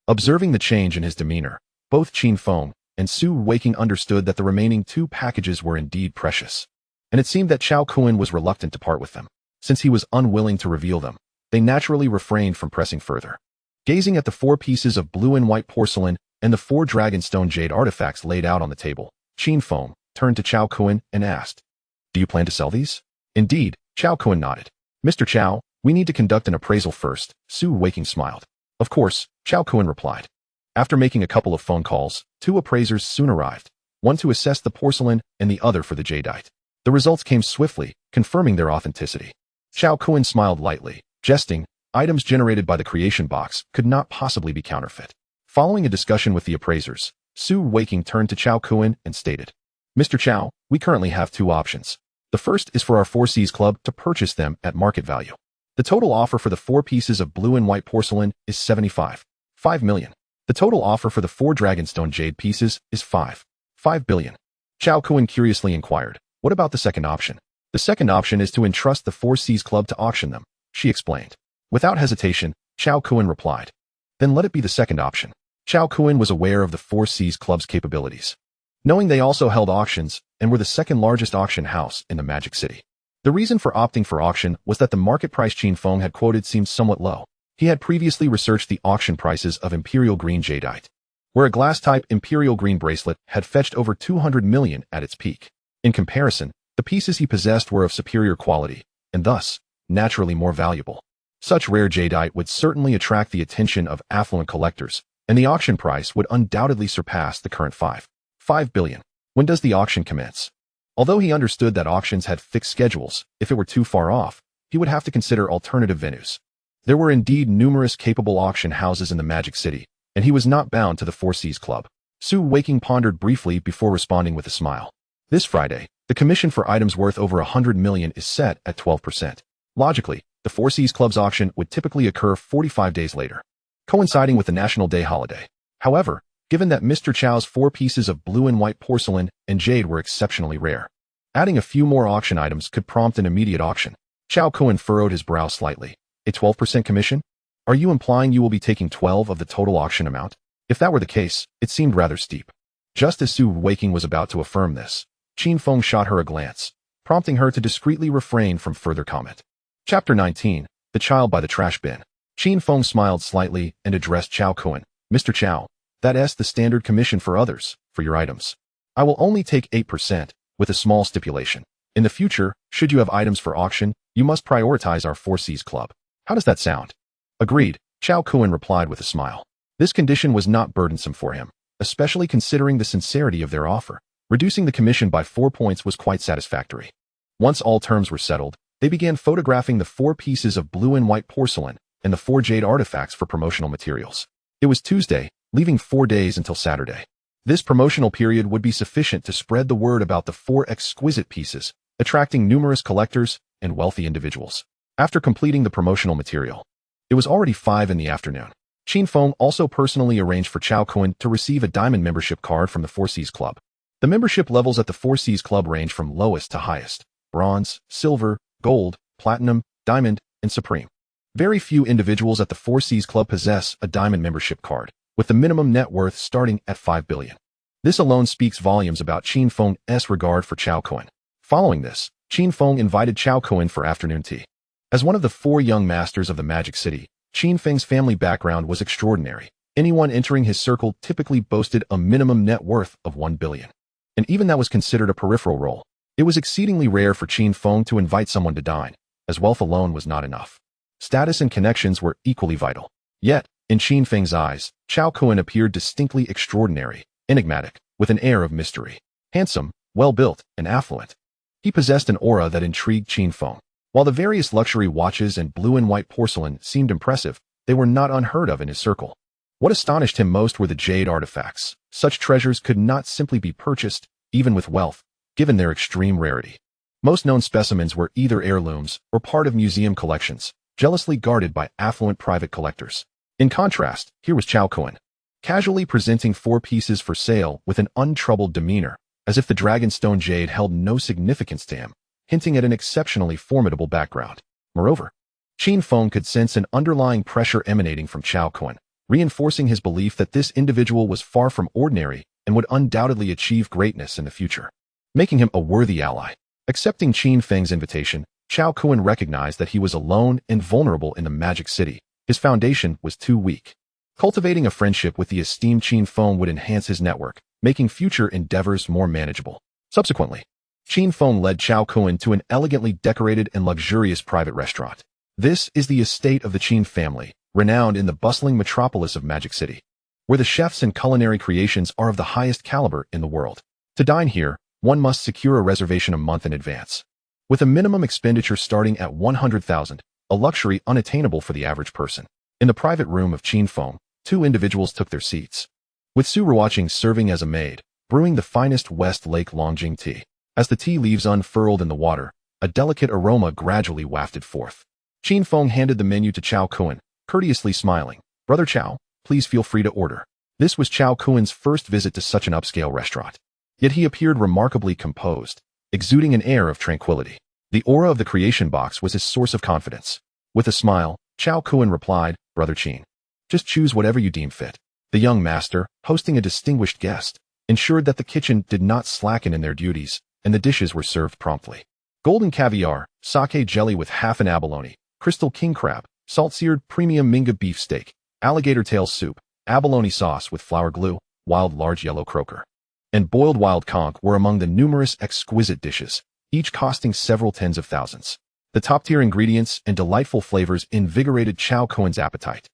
A: Observing the change in his demeanor, both Qin Feng and Su Weiqing understood that the remaining 2 packages were indeed precious. And it seemed that Cao Kun was reluctant to part with them. Since he was unwilling to reveal them, they naturally refrained from pressing further. Gazing at the 4 pieces of blue and white porcelain and the 4 dragonstone jade artifacts laid out on the table, Qin Feng turned to Cao Kun and asked, "Do you plan to sell these?" "Indeed," Cao Kun nodded. "Mr. Cao, we need to conduct an appraisal first," Su Weiqing smiled. "Of course," Cao Kun replied. After making a couple of phone calls, 2 appraisers soon arrived, one to assess the porcelain and the other for the jadeite. The results came swiftly, confirming their authenticity. Cao Kun smiled lightly, jesting, items generated by the creation box could not possibly be counterfeit. Following a discussion with the appraisers, Su Weiqing turned to Cao Kun and stated, "Mr. Cao, we currently have 2 options. The first is for our 4 Seas Club to purchase them at market value. The total offer for the 4 pieces of blue and white porcelain is 75 million. The total offer for the 4 dragonstone jade pieces is 5 billion. Cao Kun curiously inquired, "What about the second option?" "The second option is to entrust the 4 Seas Club to auction them," she explained. Without hesitation, Cao Kun replied, "Then let it be the second option." Cao Kun was aware of the 4 Seas Club's capabilities, knowing they also held auctions and were the second largest auction house in the Magic City. The reason for opting for auction was that the market price Qin Feng had quoted seemed somewhat low. He had previously researched the auction prices of Imperial Green Jadeite, where a glass-type Imperial Green bracelet had fetched over 200 million at its peak. In comparison, the pieces he possessed were of superior quality, and thus, naturally more valuable. Such rare jadeite would certainly attract the attention of affluent collectors, and the auction price would undoubtedly surpass the current 5 billion. When does the auction commence? Although he understood that auctions had fixed schedules, if it were too far off, he would have to consider alternative venues. There were indeed numerous capable auction houses in the Magic City, and he was not bound to the 4 Seas Club. Su Weiqing pondered briefly before responding with a smile. This Friday, the commission for items worth over 100 million is set at 12%. Logically, the 4 Seas Club's auction would typically occur 45 days later, coinciding with the National Day holiday. However, given that Mr. Chao's 4 pieces of blue and white porcelain and jade were exceptionally rare, adding a few more auction items could prompt an immediate auction. Cao Kun furrowed his brow slightly. A 12% commission? Are you implying you will be taking 12 of the total auction amount? If that were the case, it seemed rather steep. Just as Su Weiqing was about to affirm this, Qin Feng shot her a glance, prompting her to discreetly refrain from further comment. Chapter 19, The Child by the Trash Bin. Qin Feng smiled slightly and addressed Cao Kun. "Mr. Cao, that's the standard commission for others, for your items. I will only take 8%, with a small stipulation. In the future, should you have items for auction, you must prioritize our 4 Seas Club. How does that sound?" "Agreed," Cao Kun replied with a smile. This condition was not burdensome for him, especially considering the sincerity of their offer. Reducing the commission by 4 points was quite satisfactory. Once all terms were settled, they began photographing the 4 pieces of blue and white porcelain and the 4 jade artifacts for promotional materials. It was Tuesday, leaving 4 days until Saturday. This promotional period would be sufficient to spread the word about the 4 exquisite pieces, attracting numerous collectors and wealthy individuals. After completing the promotional material, it was already 5 in the afternoon. Qin Feng also personally arranged for Cao Kun to receive a diamond membership card from the 4 Seas Club. The membership levels at the 4 Seas Club range from lowest to highest: bronze, silver, gold, platinum, diamond, and supreme. Very few individuals at the 4 Seas Club possess a diamond membership card, with the minimum net worth starting at 5 billion. This alone speaks volumes about Qin Feng's regard for Cao Kun. Following this, Qin Feng invited Cao Kun for afternoon tea. As one of the 4 young masters of the Magic City, Qin Feng's family background was extraordinary. Anyone entering his circle typically boasted a minimum net worth of 1 billion. And even that was considered a peripheral role. It was exceedingly rare for Qin Feng to invite someone to dine, as wealth alone was not enough. Status and connections were equally vital. Yet, in Qin Feng's eyes, Cao Kun appeared distinctly extraordinary, enigmatic, with an air of mystery. Handsome, well-built, and affluent. He possessed an aura that intrigued Qin Feng. While the various luxury watches and blue and white porcelain seemed impressive, they were not unheard of in his circle. What astonished him most were the jade artifacts. Such treasures could not simply be purchased, even with wealth, given their extreme rarity. Most known specimens were either heirlooms or part of museum collections, jealously guarded by affluent private collectors. In contrast, here was Cao Kun, casually presenting 4 pieces for sale with an untroubled demeanor, as if the dragonstone jade held no significance to him, hinting at an exceptionally formidable background. Moreover, Qin Feng could sense an underlying pressure emanating from Cao Kun, reinforcing his belief that this individual was far from ordinary and would undoubtedly achieve greatness in the future, making him a worthy ally. Accepting Qin Feng's invitation, Cao Kun recognized that he was alone and vulnerable in the Magic City. His foundation was too weak. Cultivating a friendship with the esteemed Qin Feng would enhance his network, making future endeavors more manageable. Subsequently, Qin Feng led Cao Kun to an elegantly decorated and luxurious private restaurant. This is the estate of the Qin family, renowned in the bustling metropolis of Magic City, where the chefs and culinary creations are of the highest caliber in the world. To dine here, one must secure a reservation a month in advance, with a minimum expenditure starting at 100,000, a luxury unattainable for the average person. In the private room of Qin Feng, 2 individuals took their seats, with Su Ruoqing serving as a maid, brewing the finest West Lake Longjing tea. As the tea leaves unfurled in the water, a delicate aroma gradually wafted forth. Qin Feng handed the menu to Cao Kun, courteously smiling. "Brother Cao, please feel free to order." This was Cao Kun's first visit to such an upscale restaurant. Yet he appeared remarkably composed, exuding an air of tranquility. The aura of the creation box was his source of confidence. With a smile, Cao Kun replied, "Brother Qin, just choose whatever you deem fit." The young master, hosting a distinguished guest, ensured that the kitchen did not slacken in their duties, and the dishes were served promptly. Golden caviar, sake jelly with half an abalone, crystal king crab, salt-seared premium minga beefsteak, alligator tail soup, abalone sauce with flour glue, wild large yellow croaker, and boiled wild conch were among the numerous exquisite dishes, each costing several tens of thousands. The top-tier ingredients and delightful flavors invigorated Cao Kun's appetite,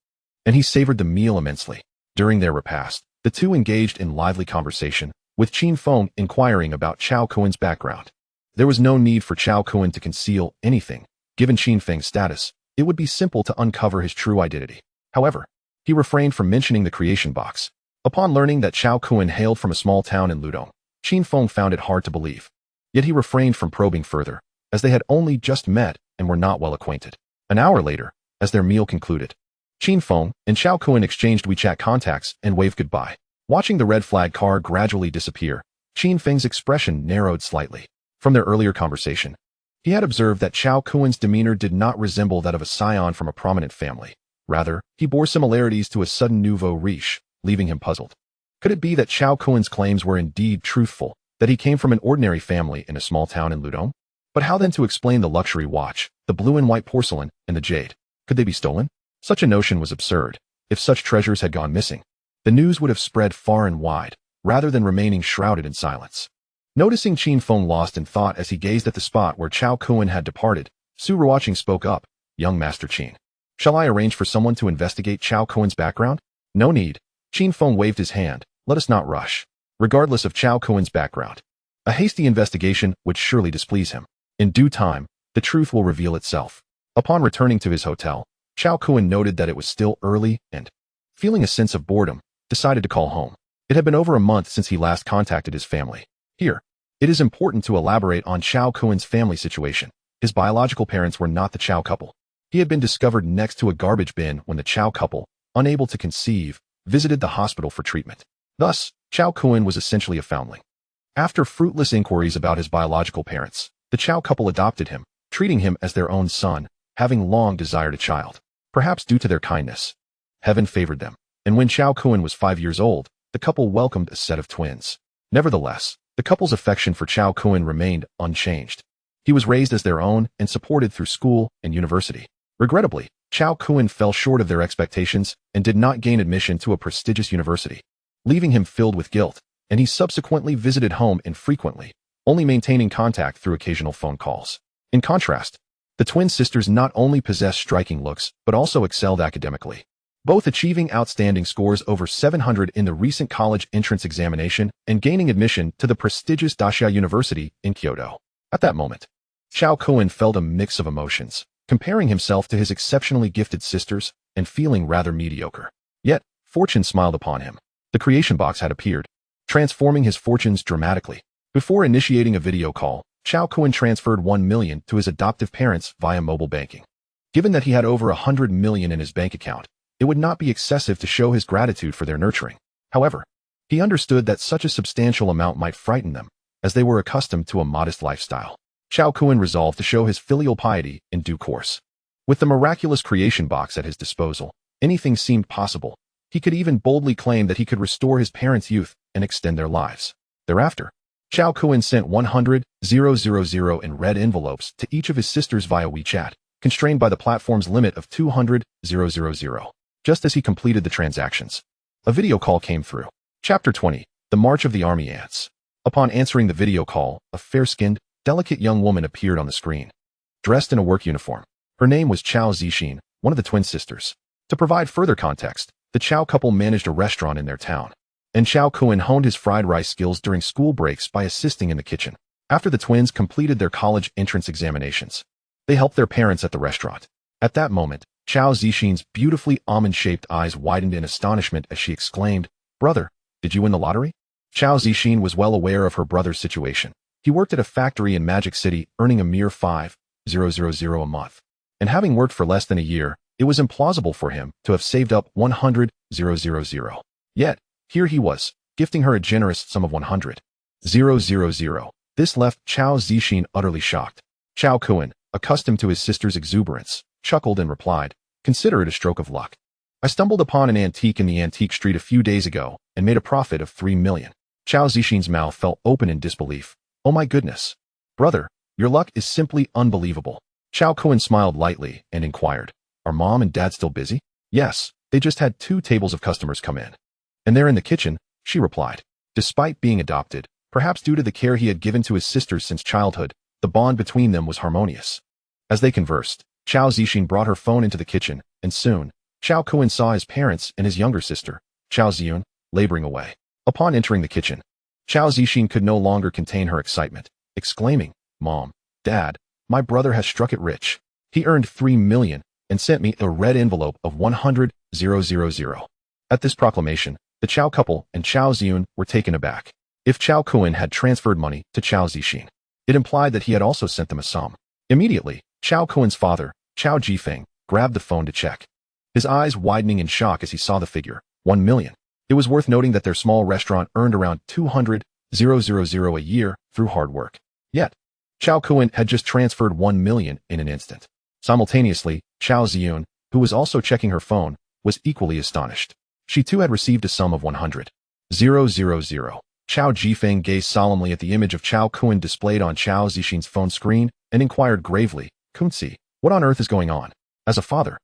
A: and he savored the meal immensely. During their repast, the two engaged in lively conversation, with Qin Feng inquiring about Cao Kun's background. There was no need for Cao Kun to conceal anything. Given Qin Feng's status, it would be simple to uncover his true identity. However, he refrained from mentioning the creation box. Upon learning that Cao Kun hailed from a small town in Ludong, Qin Feng found it hard to believe. Yet he refrained from probing further, as they had only just met and were not well acquainted. An hour later, as their meal concluded, Qin Feng and Cao Kun exchanged WeChat contacts and waved goodbye. Watching the red flag car gradually disappear, Qin Feng's expression narrowed slightly. From their earlier conversation, he had observed that Cao Kun's demeanor did not resemble that of a scion from a prominent family. Rather, he bore similarities to a sudden nouveau riche, leaving him puzzled. Could it be that Cao Kun's claims were indeed truthful, that he came from an ordinary family in a small town in Ludong? But how then to explain the luxury watch, the blue and white porcelain, and the jade? Could they be stolen? Such a notion was absurd. If such treasures had gone missing, the news would have spread far and wide, rather than remaining shrouded in silence. Noticing Qin Feng lost in thought as he gazed at the spot where Cao Kun had departed, Su Ruoqing spoke up. "Young Master Qin, shall I arrange for someone to investigate Cao Kun's background?" "No need." Qin Feng waved his hand. "Let us not rush. Regardless of Cao Kun's background, a hasty investigation would surely displease him. In due time, the truth will reveal itself." Upon returning to his hotel, Cao Kun noted that it was still early and, feeling a sense of boredom, decided to call home. It had been over a month since he last contacted his family. Here, it is important to elaborate on Cao Kun's family situation. His biological parents were not the Cao couple. He had been discovered next to a garbage bin when the Cao couple, unable to conceive, visited the hospital for treatment. Thus, Cao Kun was essentially a foundling. After fruitless inquiries about his biological parents, the Cao couple adopted him, treating him as their own son, having long desired a child. Perhaps due to their kindness, heaven favored them, and when Cao Kun was 5 years old, the couple welcomed a set of twins. Nevertheless, the couple's affection for Cao Kun remained unchanged. He was raised as their own and supported through school and university. Regrettably, Cao Kun fell short of their expectations and did not gain admission to a prestigious university, leaving him filled with guilt, and he subsequently visited home infrequently, only maintaining contact through occasional phone calls. In contrast, the twin sisters not only possessed striking looks, but also excelled academically, both achieving outstanding scores over 700 in the recent college entrance examination and gaining admission to the prestigious Dashia University in Kyoto. At that moment, Cao Kun felt a mix of emotions, comparing himself to his exceptionally gifted sisters and feeling rather mediocre. Yet, fortune smiled upon him. The creation box had appeared, transforming his fortunes dramatically. Before initiating a video call, Cao Kun transferred 1 million to his adoptive parents via mobile banking. Given that he had over 100 million in his bank account, it would not be excessive to show his gratitude for their nurturing. However, he understood that such a substantial amount might frighten them, as they were accustomed to a modest lifestyle. Cao Kun resolved to show his filial piety in due course. With the miraculous creation box at his disposal, anything seemed possible. He could even boldly claim that he could restore his parents' youth and extend their lives. Thereafter, Cao Kun sent 100,000 in red envelopes to each of his sisters via WeChat, constrained by the platform's limit of 200,000. Just as he completed the transactions, a video call came through. Chapter 20. The March of the Army Ants. Upon answering the video call, a fair-skinned, delicate young woman appeared on the screen, dressed in a work uniform. Her name was Cao Zixin, one of the twin sisters. To provide further context, the Cao couple managed a restaurant in their town, and Cao Kun honed his fried rice skills during school breaks by assisting in the kitchen. After the twins completed their college entrance examinations, they helped their parents at the restaurant. At that moment, Cao Zixin's beautifully almond-shaped eyes widened in astonishment as she exclaimed, "Brother, did you win the lottery?" Cao Zixin was well aware of her brother's situation. He worked at a factory in Magic City, earning a mere 5,000 a month. And having worked for less than a year, it was implausible for him to have saved up 100,000. Yet, here he was, gifting her a generous sum of 100,000. This left Cao Zixin utterly shocked. Cao Kun, accustomed to his sister's exuberance, chuckled and replied, "Consider it a stroke of luck. I stumbled upon an antique in the antique street a few days ago and made a profit of 3 million. Cao Zixin's mouth fell open in disbelief. "Oh my goodness. Brother, your luck is simply unbelievable." Cao Kun smiled lightly and inquired, "Are Mom and Dad still busy?" "Yes, they just had 2 tables of customers come in. And they're in the kitchen," she replied. Despite being adopted, perhaps due to the care he had given to his sisters since childhood, the bond between them was harmonious. As they conversed, Cao Zixin brought her phone into the kitchen, and soon, Cao Kun saw his parents and his younger sister, Cao Ziyun, laboring away. Upon entering the kitchen, Cao Zixin could no longer contain her excitement, exclaiming, "Mom, Dad, my brother has struck it rich. He earned 3 million and sent me a red envelope of 100,000. At this proclamation, the Cao couple and Cao Ziyun were taken aback. If Cao Kun had transferred money to Cao Zixin, it implied that he had also sent them a sum. Immediately, Cao Kun's father, Cao Jifeng, grabbed the phone to check, his eyes widening in shock as he saw the figure, 1 million. It was worth noting that their small restaurant earned around 200,000 a year through hard work. Yet, Cao Kun had just transferred 1 million in an instant. Simultaneously, Cao Ziyun, who was also checking her phone, was equally astonished. She too had received a sum of 100,000. Cao Jifeng gazed solemnly at the image of Cao Kun displayed on Cao Zixin's phone screen and inquired gravely, "Kunzi, what on earth is going on?" As a father,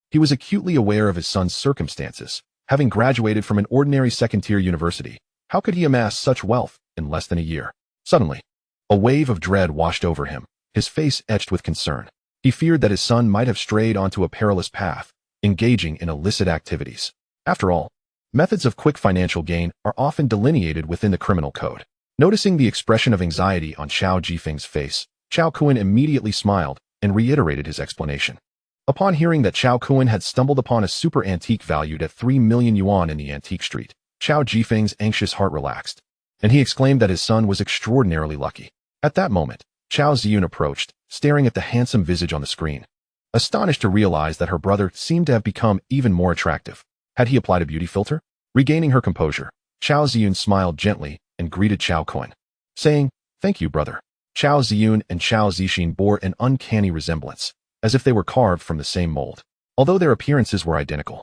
A: he was acutely aware of his son's circumstances. Having graduated from an ordinary second-tier university, how could he amass such wealth in less than a year? Suddenly, a wave of dread washed over him, his face etched with concern. He feared that his son might have strayed onto a perilous path, engaging in illicit activities. After all, methods of quick financial gain are often delineated within the criminal code. Noticing the expression of anxiety on Cao Jifeng's face, Cao Kun immediately smiled and reiterated his explanation. Upon hearing that Cao Kun had stumbled upon a super antique valued at 3 million yuan in the antique street, Cao Jifeng's anxious heart relaxed, and he exclaimed that his son was extraordinarily lucky. At that moment, Cao Ziyun approached, staring at the handsome visage on the screen, astonished to realize that her brother seemed to have become even more attractive. Had he applied a beauty filter? Regaining her composure, Cao Ziyun smiled gently and greeted Cao Kun, saying, "Thank you, brother." Cao Ziyun and Cao Zixin bore an uncanny resemblance, as if they were carved from the same mold. Although their appearances were identical,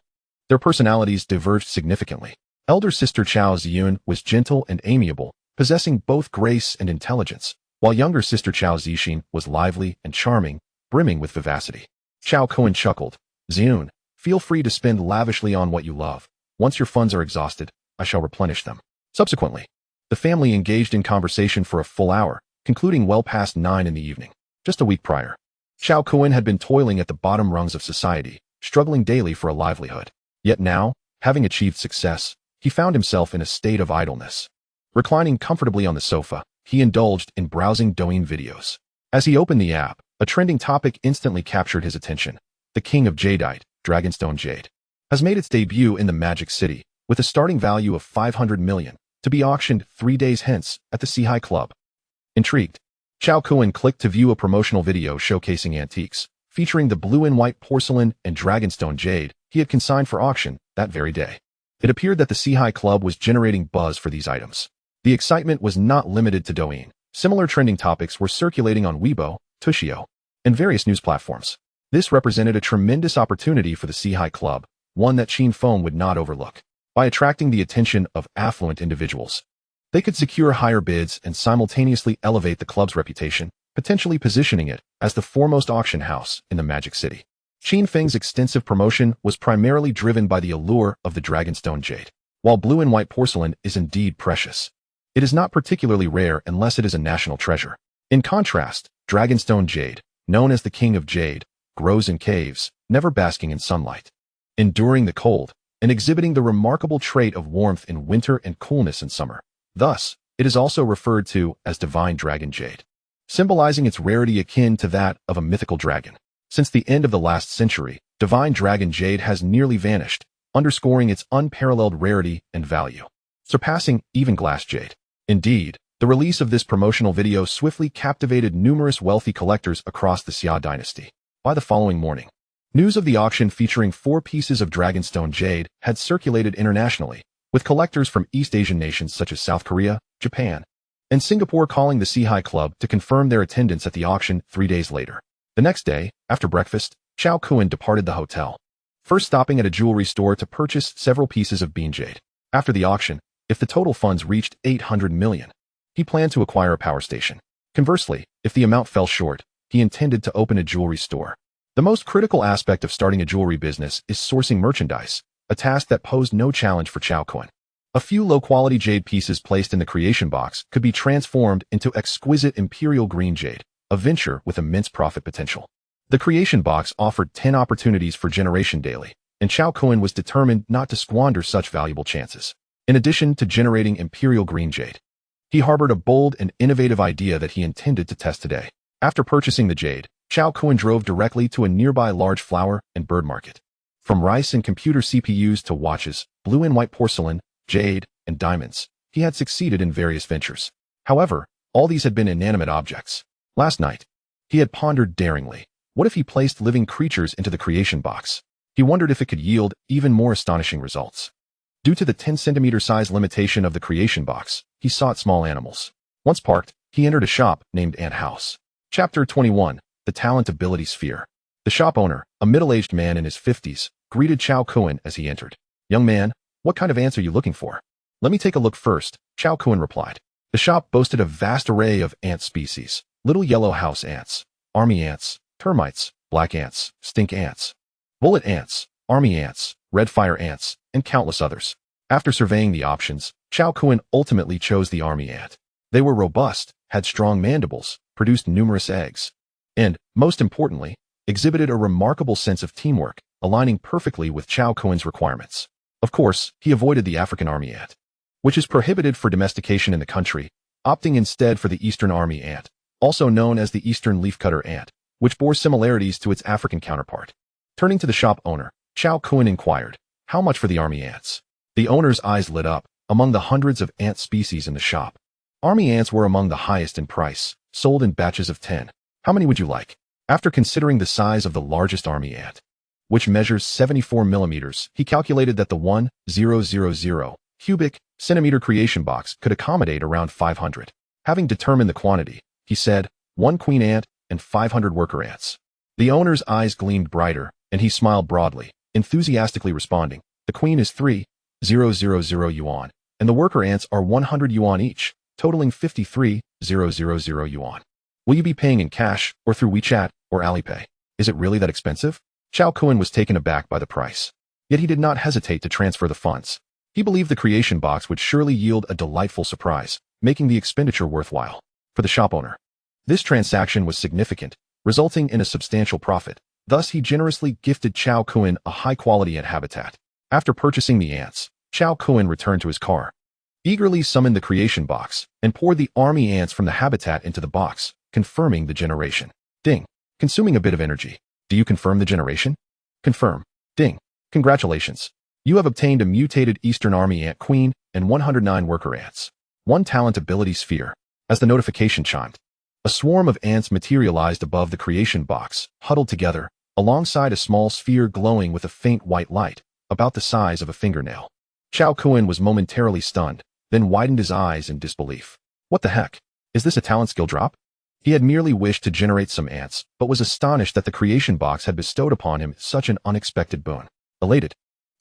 A: their personalities diverged significantly. Elder sister Cao Ziyun was gentle and amiable, possessing both grace and intelligence, while younger sister Cao Zixin was lively and charming, brimming with vivacity. Cao Kun chuckled, Ziyun, feel free to spend lavishly on what you love. Once your funds are exhausted, I shall replenish them. Subsequently, the family engaged in conversation for a full hour, concluding well past 9 in the evening. Just a week prior, Cao Kun had been toiling at the bottom rungs of society, struggling daily for a livelihood. Yet now, having achieved success, he found himself in a state of idleness. Reclining comfortably on the sofa, he indulged in browsing Douyin videos. As he opened the app, a trending topic instantly captured his attention. The king of jadeite, Dragonstone Jade, has made its debut in the Magic City, with a starting value of 500 million, to be auctioned 3 days hence at the Sihai Club. Intrigued, Cao Kun clicked to view a promotional video showcasing antiques, featuring the blue and white porcelain and Dragonstone Jade he had consigned for auction that very day. It appeared that the Sihai Club was generating buzz for these items. The excitement was not limited to Douyin. Similar trending topics were circulating on Weibo, Tushio, and various news platforms. This represented a tremendous opportunity for the Sihai Club, one that Qin Feng would not overlook. By attracting the attention of affluent individuals, they could secure higher bids and simultaneously elevate the club's reputation, potentially positioning it as the foremost auction house in the Magic City. Qin Feng's extensive promotion was primarily driven by the allure of the Dragonstone Jade. While blue and white porcelain is indeed precious, it is not particularly rare unless it is a national treasure. In contrast, Dragonstone Jade, known as the King of Jade, grows in caves, never basking in sunlight, enduring the cold, and exhibiting the remarkable trait of warmth in winter and coolness in summer. Thus, it is also referred to as Divine Dragon Jade, symbolizing its rarity akin to that of a mythical dragon. Since the end of the last century, Divine Dragon Jade has nearly vanished, underscoring its unparalleled rarity and value, surpassing even glass jade. Indeed, the release of this promotional video swiftly captivated numerous wealthy collectors across the Xia dynasty. By the following morning, news of the auction featuring 4 pieces of Dragonstone Jade had circulated internationally, with collectors from East Asian nations such as South Korea, Japan, and Singapore calling the Sihai Club to confirm their attendance at the auction 3 days later. The next day, after breakfast, Cao Kun departed the hotel, first stopping at a jewelry store to purchase several pieces of bean jade. After the auction, if the total funds reached 800 million, he planned to acquire a power station. Conversely, if the amount fell short, he intended to open a jewelry store. The most critical aspect of starting a jewelry business is sourcing merchandise, a task that posed no challenge for Cao Kun. A few low-quality jade pieces placed in the creation box could be transformed into exquisite imperial green jade, a venture with immense profit potential. The creation box offered 10 opportunities for generation daily, and Cao Kun was determined not to squander such valuable chances. In addition to generating imperial green jade, he harbored a bold and innovative idea that he intended to test today. After purchasing the jade, Cao Kun drove directly to a nearby large flower and bird market. From rice and computer CPUs to watches, blue and white porcelain, jade, and diamonds, he had succeeded in various ventures. However, all these had been inanimate objects. Last night, he had pondered daringly. What if he placed living creatures into the creation box? He wondered if it could yield even more astonishing results. Due to the 10-centimeter size limitation of the creation box, he sought small animals. Once parked, he entered a shop named Ant House. Chapter 21, The Talent Ability Sphere. The shop owner, a middle-aged man in his 50s, greeted Cao Kun as he entered. "Young man, what kind of ants are you looking for?" "Let me take a look first," Cao Kun replied. The shop boasted a vast array of ant species: little yellow house ants, army ants, termites, black ants, stink ants, bullet ants, army ants, red fire ants, and countless others. After surveying the options, Cao Kun ultimately chose the army ant. They were robust, had strong mandibles, produced numerous eggs, and, most importantly, exhibited a remarkable sense of teamwork, aligning perfectly with Cao Kun's requirements. Of course, he avoided the African army ant, which is prohibited for domestication in the country, opting instead for the Eastern army ant, also known as the Eastern leafcutter ant, which bore similarities to its African counterpart. Turning to the shop owner, Cao Kun inquired, "How much for the army ants?" The owner's eyes lit up. Among the hundreds of ant species in the shop, army ants were among the highest in price, sold in batches of 10. "How many would you like?" After considering the size of the largest army ant, which measures 74 millimeters, he calculated that the 1,000 cubic centimeter creation box could accommodate around 500. Having determined the quantity, he said, "1 queen ant and 500 worker ants." The owner's eyes gleamed brighter, and he smiled broadly, enthusiastically responding, "The queen is 3,000 yuan, and the worker ants are 100 yuan each, totaling 53,000 yuan. Will you be paying in cash, or through WeChat, or Alipay? Is it really that expensive?" Cao Kun was taken aback by the price. Yet he did not hesitate to transfer the funds. He believed the creation box would surely yield a delightful surprise, making the expenditure worthwhile. For the shop owner, this transaction was significant, resulting in a substantial profit. Thus, he generously gifted Cao Kun a high-quality ant habitat. After purchasing the ants, Cao Kun returned to his car, eagerly summoned the creation box, and poured the army ants from the habitat into the box, confirming the generation. Ding. Consuming a bit of energy. Do you confirm the generation? Confirm. Ding. Congratulations. You have obtained a mutated Eastern Army ant queen and 109 worker ants. 1 talent ability sphere. As the notification chimed, a swarm of ants materialized above the creation box, huddled together, alongside a small sphere glowing with a faint white light, about the size of a fingernail. Cao Kun was momentarily stunned, then widened his eyes in disbelief. What the heck? Is this a talent skill drop? He had merely wished to generate some ants, but was astonished that the creation box had bestowed upon him such an unexpected boon. Elated,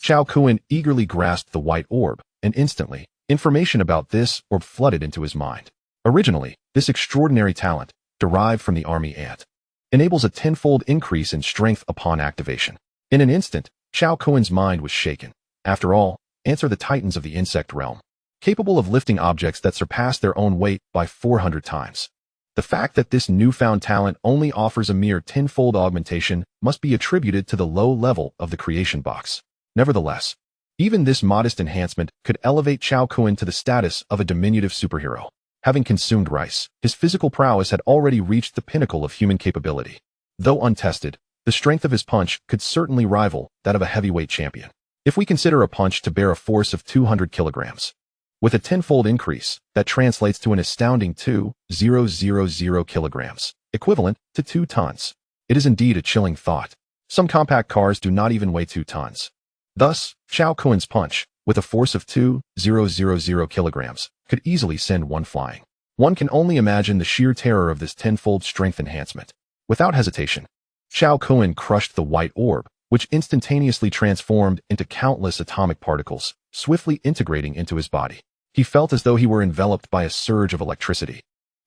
A: Cao Kun eagerly grasped the white orb, and instantly, information about this orb flooded into his mind. Originally, this extraordinary talent, derived from the army ant, enables a tenfold increase in strength upon activation. In an instant, Cao Kun's mind was shaken. After all, ants are the titans of the insect realm, capable of lifting objects that surpass their own weight by 400 times. The fact that this newfound talent only offers a mere tenfold augmentation must be attributed to the low level of the creation box. Nevertheless, even this modest enhancement could elevate Cao Kun to the status of a diminutive superhero. Having consumed rice, his physical prowess had already reached the pinnacle of human capability. Though untested, the strength of his punch could certainly rival that of a heavyweight champion. If we consider a punch to bear a force of 200 kilograms, with a tenfold increase, that translates to an astounding 2,000 kilograms, equivalent to 2 tons. It is indeed a chilling thought. Some compact cars do not even weigh 2 tons. Thus, Cao Kun's punch, with a force of 2,000 kilograms, could easily send one flying. One can only imagine the sheer terror of this tenfold strength enhancement. Without hesitation, Cao Kun crushed the white orb, which instantaneously transformed into countless atomic particles, swiftly integrating into his body. He felt as though he were enveloped by a surge of electricity,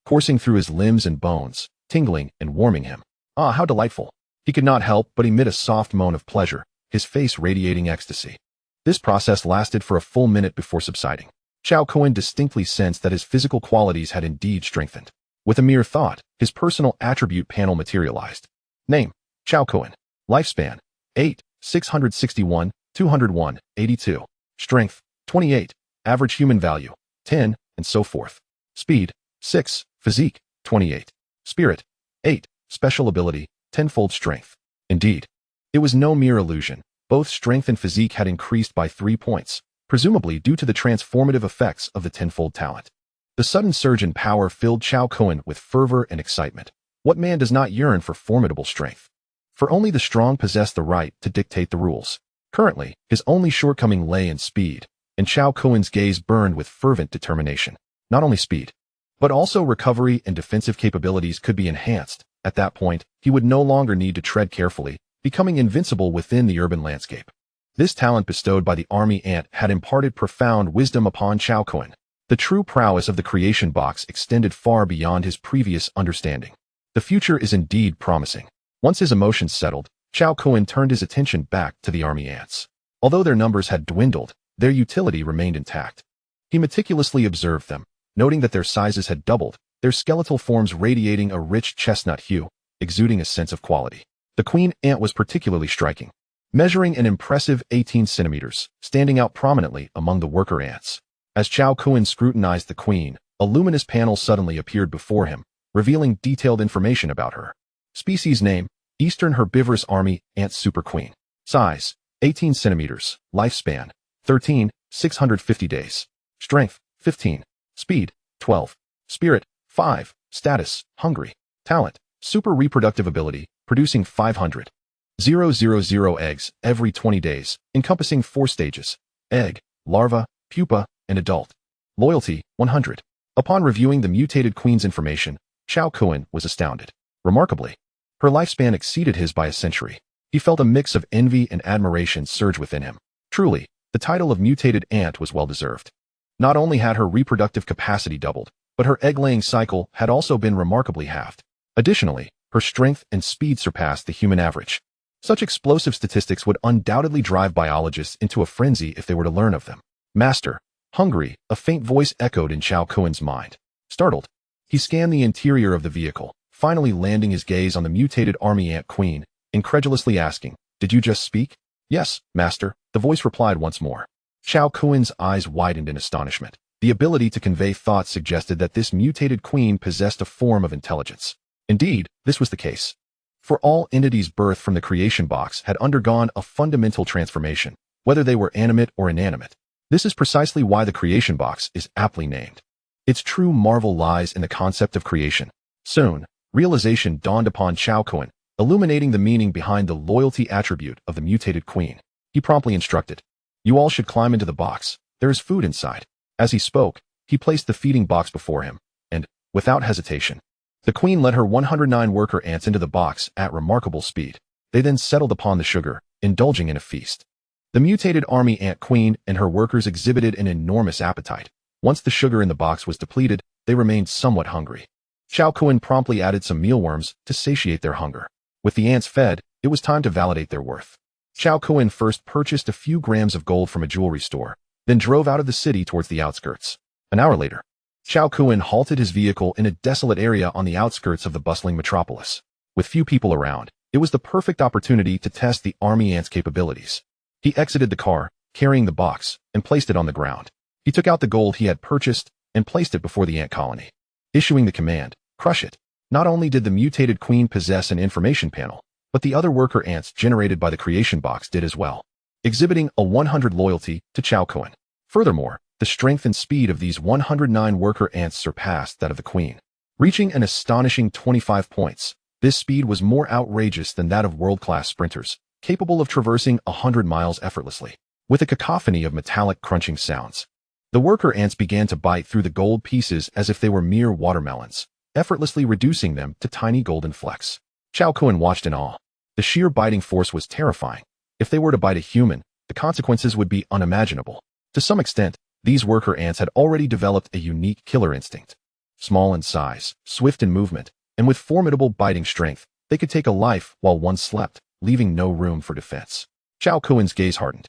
A: coursing through his limbs and bones, tingling and warming him. Ah, how delightful! He could not help but emit a soft moan of pleasure, his face radiating ecstasy. This process lasted for a full minute before subsiding. Cao Kun distinctly sensed that his physical qualities had indeed strengthened. With a mere thought, his personal attribute panel materialized. Name: Cao Kun. Lifespan: 8, 661, 201, 82. Strength: 28. Average human value: 10, and so forth. Speed: 6. Physique: 28. Spirit: 8. Special ability: tenfold strength. Indeed, it was no mere illusion. Both strength and physique had increased by 3 points, presumably due to the transformative effects of the tenfold talent. The sudden surge in power filled Cao Kun with fervor and excitement. What man does not yearn for formidable strength? For only the strong possess the right to dictate the rules. Currently, his only shortcoming lay in speed, and Cao Kun's gaze burned with fervent determination. Not only speed, but also recovery and defensive capabilities could be enhanced. At that point, he would no longer need to tread carefully, becoming invincible within the urban landscape. This talent bestowed by the army ant had imparted profound wisdom upon Cao Kun. The true prowess of the creation box extended far beyond his previous understanding. The future is indeed promising. Once his emotions settled, Cao Kun turned his attention back to the army ants. Although their numbers had dwindled, their utility remained intact. He meticulously observed them, noting that their sizes had doubled, their skeletal forms radiating a rich chestnut hue, exuding a sense of quality. The queen ant was particularly striking, measuring an impressive 18 centimeters, standing out prominently among the worker ants. As Cao Kun scrutinized the queen, a luminous panel suddenly appeared before him, revealing detailed information about her. Species name: Eastern herbivorous army ant super queen. Size: 18 centimeters. Lifespan: 13, 650 days. Strength: 15. Speed: 12. Spirit: 5. Status: hungry. Talent: super reproductive ability, producing 500,000 eggs every 20 days, encompassing 4 stages: egg, larva, pupa, and adult. Loyalty: 100. Upon reviewing the mutated queen's information, Cao Kun was astounded. Remarkably, her lifespan exceeded his by a century. He felt a mix of envy and admiration surge within him. Truly, the title of mutated ant was well-deserved. Not only had her reproductive capacity doubled, but her egg-laying cycle had also been remarkably halved. Additionally, her strength and speed surpassed the human average. Such explosive statistics would undoubtedly drive biologists into a frenzy if they were to learn of them. Master, hungry, a faint voice echoed in Cao Kun's mind. Startled, he scanned the interior of the vehicle, finally landing his gaze on the mutated army ant queen, incredulously asking, "Did you just speak?" "Yes, master," the voice replied once more. Cao Kun's eyes widened in astonishment. The ability to convey thoughts suggested that this mutated queen possessed a form of intelligence. Indeed, this was the case. For all entities birthed from the creation box had undergone a fundamental transformation, whether they were animate or inanimate. This is precisely why the creation box is aptly named. Its true marvel lies in the concept of creation. Soon, realization dawned upon Cao Kun, illuminating the meaning behind the loyalty attribute of the mutated queen. He promptly instructed, "You all should climb into the box. There is food inside." As he spoke, he placed the feeding box before him, and, without hesitation, the queen led her 109 worker ants into the box at remarkable speed. They then settled upon the sugar, indulging in a feast. The mutated army ant queen and her workers exhibited an enormous appetite. Once the sugar in the box was depleted, they remained somewhat hungry. Cao Kun promptly added some mealworms to satiate their hunger. With the ants fed, it was time to validate their worth. Cao Kun first purchased a few grams of gold from a jewelry store, then drove out of the city towards the outskirts. An hour later, Cao Kun halted his vehicle in a desolate area on the outskirts of the bustling metropolis. With few people around, it was the perfect opportunity to test the army ant's capabilities. He exited the car, carrying the box, and placed it on the ground. He took out the gold he had purchased and placed it before the ant colony. Issuing the command, "Crush it." Not only did the mutated queen possess an information panel, but the other worker ants generated by the creation box did as well, exhibiting a 100 loyalty to Cao Kun. Furthermore, the strength and speed of these 109 worker ants surpassed that of the queen, reaching an astonishing 25 points. This speed was more outrageous than that of world-class sprinters, capable of traversing 100 miles effortlessly. With a cacophony of metallic crunching sounds, the worker ants began to bite through the gold pieces as if they were mere watermelons, effortlessly reducing them to tiny golden flecks. Cao Kun watched in awe. The sheer biting force was terrifying. If they were to bite a human, the consequences would be unimaginable. To some extent, these worker ants had already developed a unique killer instinct. Small in size, swift in movement, and with formidable biting strength, they could take a life while one slept, leaving no room for defense. Cao Kun's gaze hardened.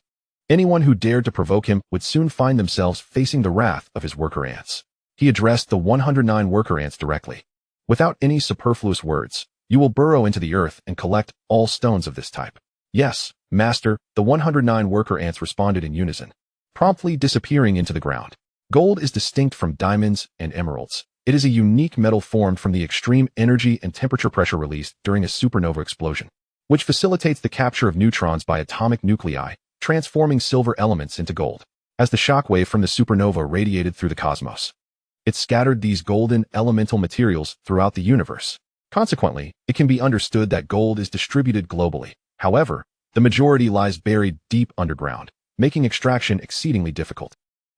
A: Anyone who dared to provoke him would soon find themselves facing the wrath of his worker ants. He addressed the 109 worker ants directly. "Without any superfluous words, you will burrow into the earth and collect all stones of this type." "Yes, master," the 109 worker ants responded in unison, promptly disappearing into the ground. Gold is distinct from diamonds and emeralds. It is a unique metal formed from the extreme energy and temperature pressure released during a supernova explosion, which facilitates the capture of neutrons by atomic nuclei, transforming silver elements into gold. As the shockwave from the supernova radiated through the cosmos, it scattered these golden elemental materials throughout the universe. Consequently, it can be understood that gold is distributed globally. However, the majority lies buried deep underground, making extraction exceedingly difficult.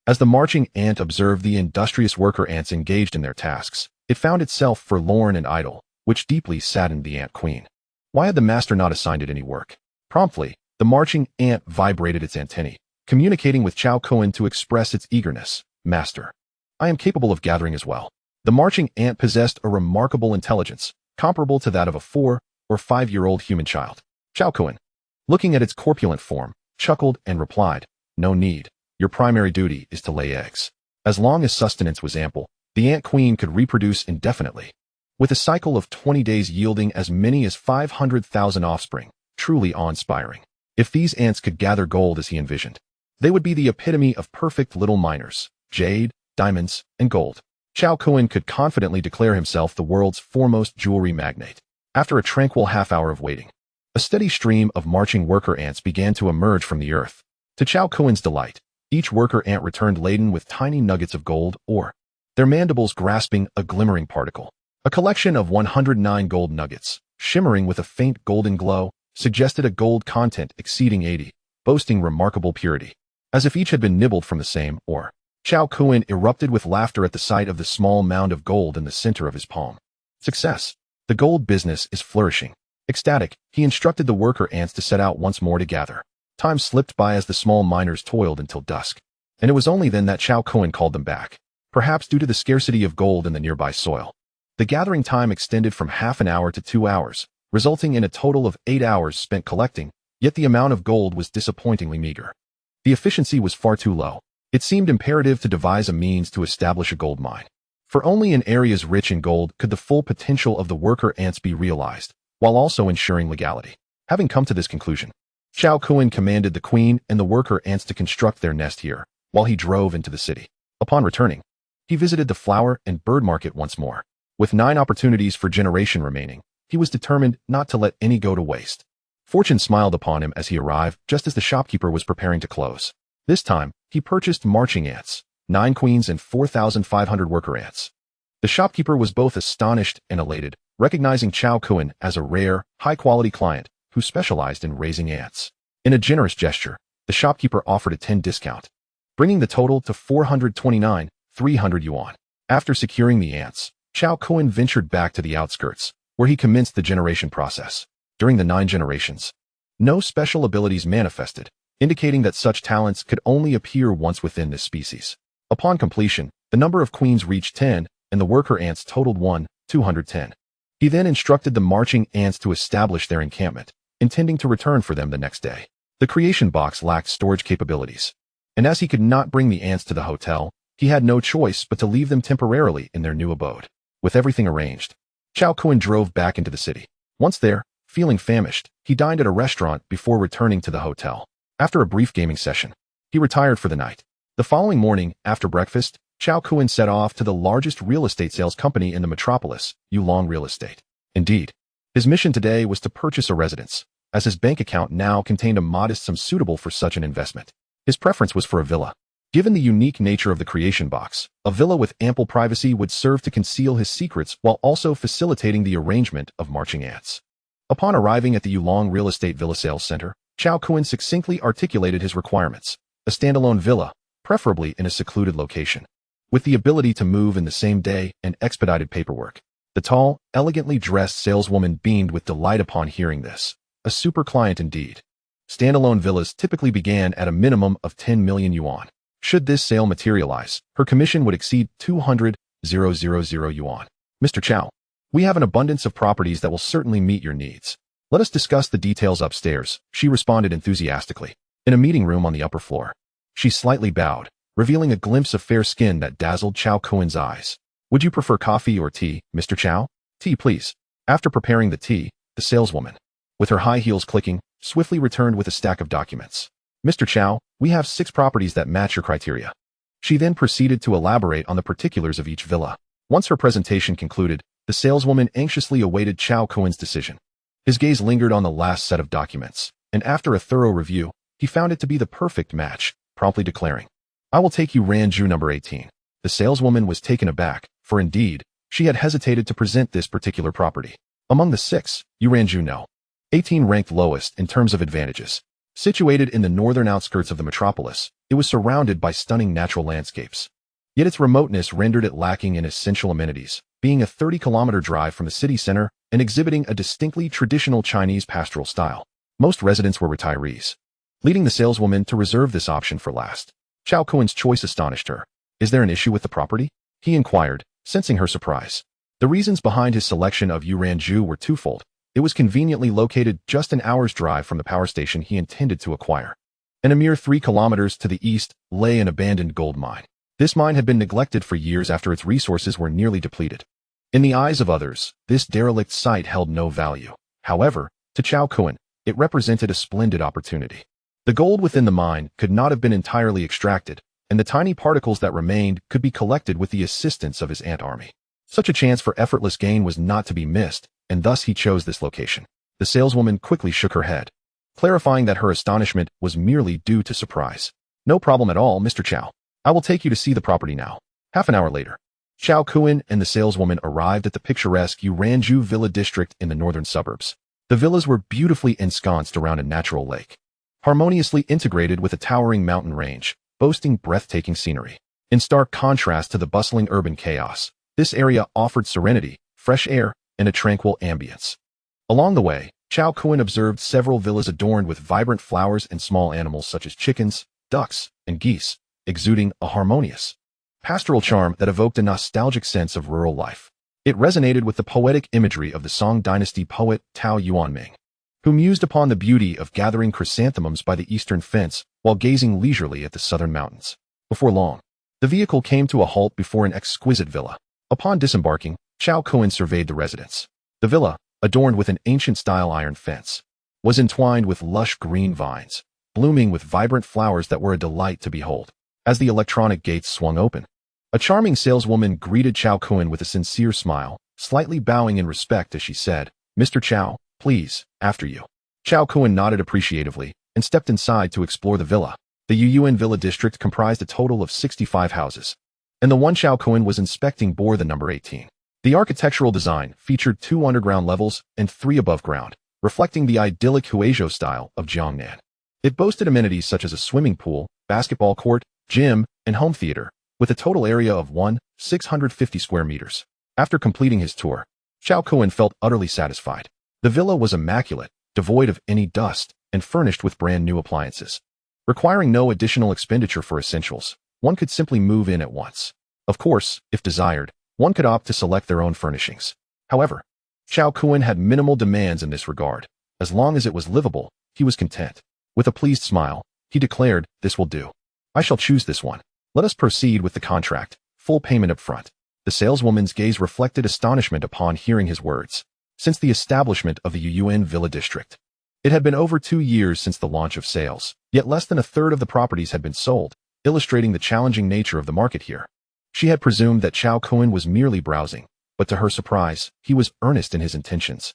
A: As the marching ant observed the industrious worker ants engaged in their tasks, it found itself forlorn and idle, which deeply saddened the ant queen. Why had the master not assigned it any work? Promptly, the marching ant vibrated its antennae, communicating with Cao Kun to express its eagerness. "Master, I am capable of gathering as well." The marching ant possessed a remarkable intelligence, comparable to that of a 4- or 5-year-old human child. Cao Kun, looking at its corpulent form, chuckled and replied, "No need. Your primary duty is to lay eggs." As long as sustenance was ample, the ant queen could reproduce indefinitely, with a cycle of 20 days yielding as many as 500,000 offspring, truly awe-inspiring. If these ants could gather gold as he envisioned, they would be the epitome of perfect little miners: jade, diamonds, and gold. Cao Kun could confidently declare himself the world's foremost jewelry magnate. After a tranquil half-hour of waiting, a steady stream of marching worker ants began to emerge from the earth. To Cao Kun's delight, each worker ant returned laden with tiny nuggets of gold ore, their mandibles grasping a glimmering particle. A collection of 109 gold nuggets, shimmering with a faint golden glow, suggested a gold content exceeding 80, boasting remarkable purity. As if each had been nibbled from the same ore, Cao Kun erupted with laughter at the sight of the small mound of gold in the center of his palm. Success! The gold business is flourishing. Ecstatic, he instructed the worker ants to set out once more to gather. Time slipped by as the small miners toiled until dusk, and it was only then that Cao Kun called them back, perhaps due to the scarcity of gold in the nearby soil. The gathering time extended from half an hour to 2 hours, resulting in a total of 8 hours spent collecting, yet the amount of gold was disappointingly meager. The efficiency was far too low. It seemed imperative to devise a means to establish a gold mine. For only in areas rich in gold could the full potential of the worker ants be realized, while also ensuring legality. Having come to this conclusion, Cao Kun commanded the queen and the worker ants to construct their nest here, while he drove into the city. Upon returning, he visited the flower and bird market once more. With 9 opportunities for generation remaining, he was determined not to let any go to waste. Fortune smiled upon him as he arrived just as the shopkeeper was preparing to close. This time, he purchased marching ants, 9 queens and 4,500 worker ants. The shopkeeper was both astonished and elated, recognizing Cao Kun as a rare, high-quality client who specialized in raising ants. In a generous gesture, the shopkeeper offered a 10% discount, bringing the total to 429,300 yuan. After securing the ants, Cao Kun ventured back to the outskirts, where he commenced the generation process. During the 9 generations, no special abilities manifested, indicating that such talents could only appear once within this species. Upon completion, the number of queens reached 10, and the worker ants totaled 210. He then instructed the marching ants to establish their encampment, intending to return for them the next day. The creation box lacked storage capabilities, and as he could not bring the ants to the hotel, he had no choice but to leave them temporarily in their new abode. With everything arranged, Cao Kun drove back into the city. Once there, feeling famished, he dined at a restaurant before returning to the hotel. After a brief gaming session, he retired for the night. The following morning, after breakfast, Cao Kun set off to the largest real estate sales company in the metropolis, Yulong Real Estate. Indeed, his mission today was to purchase a residence, as his bank account now contained a modest sum suitable for such an investment. His preference was for a villa. Given the unique nature of the creation box, a villa with ample privacy would serve to conceal his secrets while also facilitating the arrangement of marching ants. Upon arriving at the Yulong Real Estate Villa Sales Center, Cao Kun succinctly articulated his requirements: a standalone villa, preferably in a secluded location, with the ability to move in the same day and expedited paperwork. The tall, elegantly dressed saleswoman beamed with delight upon hearing this. A super client indeed. Standalone villas typically began at a minimum of 10 million yuan. Should this sale materialize, her commission would exceed 200,000 yuan. Mr. Cao, we have an abundance of properties that will certainly meet your needs. Let us discuss the details upstairs, she responded enthusiastically. In a meeting room on the upper floor, she slightly bowed, revealing a glimpse of fair skin that dazzled Cao Kun's eyes. Would you prefer coffee or tea, Mr. Cao? Tea, please. After preparing the tea, the saleswoman, with her high heels clicking, swiftly returned with a stack of documents. Mr. Cao, we have 6 properties that match your criteria. She then proceeded to elaborate on the particulars of each villa. Once her presentation concluded, the saleswoman anxiously awaited Cao Kun's decision. His gaze lingered on the last set of documents, and after a thorough review, he found it to be the perfect match, promptly declaring, I will take you Ranju number 18. The saleswoman was taken aback, for indeed, she had hesitated to present this particular property. Among the 6, Ranju no. 18 ranked lowest in terms of advantages. Situated in the northern outskirts of the metropolis, it was surrounded by stunning natural landscapes. Yet its remoteness rendered it lacking in essential amenities, being a 30-kilometer drive from the city center and exhibiting a distinctly traditional Chinese pastoral style. Most residents were retirees, leading the saleswoman to reserve this option for last. Cao Kun's choice astonished her. Is there an issue with the property? He inquired, sensing her surprise. The reasons behind his selection of Ranju were twofold. It was conveniently located just an hour's drive from the power station he intended to acquire. And a mere 3 kilometers to the east lay an abandoned gold mine. This mine had been neglected for years after its resources were nearly depleted. In the eyes of others, this derelict site held no value. However, to Cao Kun, it represented a splendid opportunity. The gold within the mine could not have been entirely extracted, and the tiny particles that remained could be collected with the assistance of his ant army. Such a chance for effortless gain was not to be missed, and thus he chose this location. The saleswoman quickly shook her head, clarifying that her astonishment was merely due to surprise. No problem at all, Mr. Cao. I will take you to see the property now. Half an hour later, Cao Kun and the saleswoman arrived at the picturesque Ranju Villa district in the northern suburbs. The villas were beautifully ensconced around a natural lake, harmoniously integrated with a towering mountain range, boasting breathtaking scenery. In stark contrast to the bustling urban chaos, this area offered serenity, fresh air, and a tranquil ambience. Along the way, Cao Kun observed several villas adorned with vibrant flowers and small animals such as chickens, ducks, and geese, exuding a harmonious, pastoral charm that evoked a nostalgic sense of rural life. It resonated with the poetic imagery of the Song dynasty poet Tao Yuanming, who mused upon the beauty of gathering chrysanthemums by the eastern fence while gazing leisurely at the southern mountains. Before long, the vehicle came to a halt before an exquisite villa. Upon disembarking, Cao Kun surveyed the residence. The villa, adorned with an ancient-style iron fence, was entwined with lush green vines, blooming with vibrant flowers that were a delight to behold. As the electronic gates swung open, a charming saleswoman greeted Cao Kun with a sincere smile, slightly bowing in respect as she said, "Mr. Cao, please, after you." Cao Kun nodded appreciatively and stepped inside to explore the villa. The Yuyuan Villa district comprised a total of 65 houses, and the one Cao Kun was inspecting bore the number 18. The architectural design featured 2 underground levels and 3 above ground, reflecting the idyllic Huizhou style of Jiangnan. It boasted amenities such as a swimming pool, basketball court, gym, and home theater, with a total area of 650 square meters. After completing his tour, Cao Kun felt utterly satisfied. The villa was immaculate, devoid of any dust, and furnished with brand new appliances. Requiring no additional expenditure for essentials, one could simply move in at once. Of course, if desired, one could opt to select their own furnishings. However, Cao Kun had minimal demands in this regard. As long as it was livable, he was content. With a pleased smile, he declared, "This will do. I shall choose this one. Let us proceed with the contract, full payment up front." The saleswoman's gaze reflected astonishment upon hearing his words. Since the establishment of the Yuyuan Villa district, it had been over 2 years since the launch of sales, yet less than a third of the properties had been sold, illustrating the challenging nature of the market here. She had presumed that Cao Kun was merely browsing, but to her surprise, he was earnest in his intentions.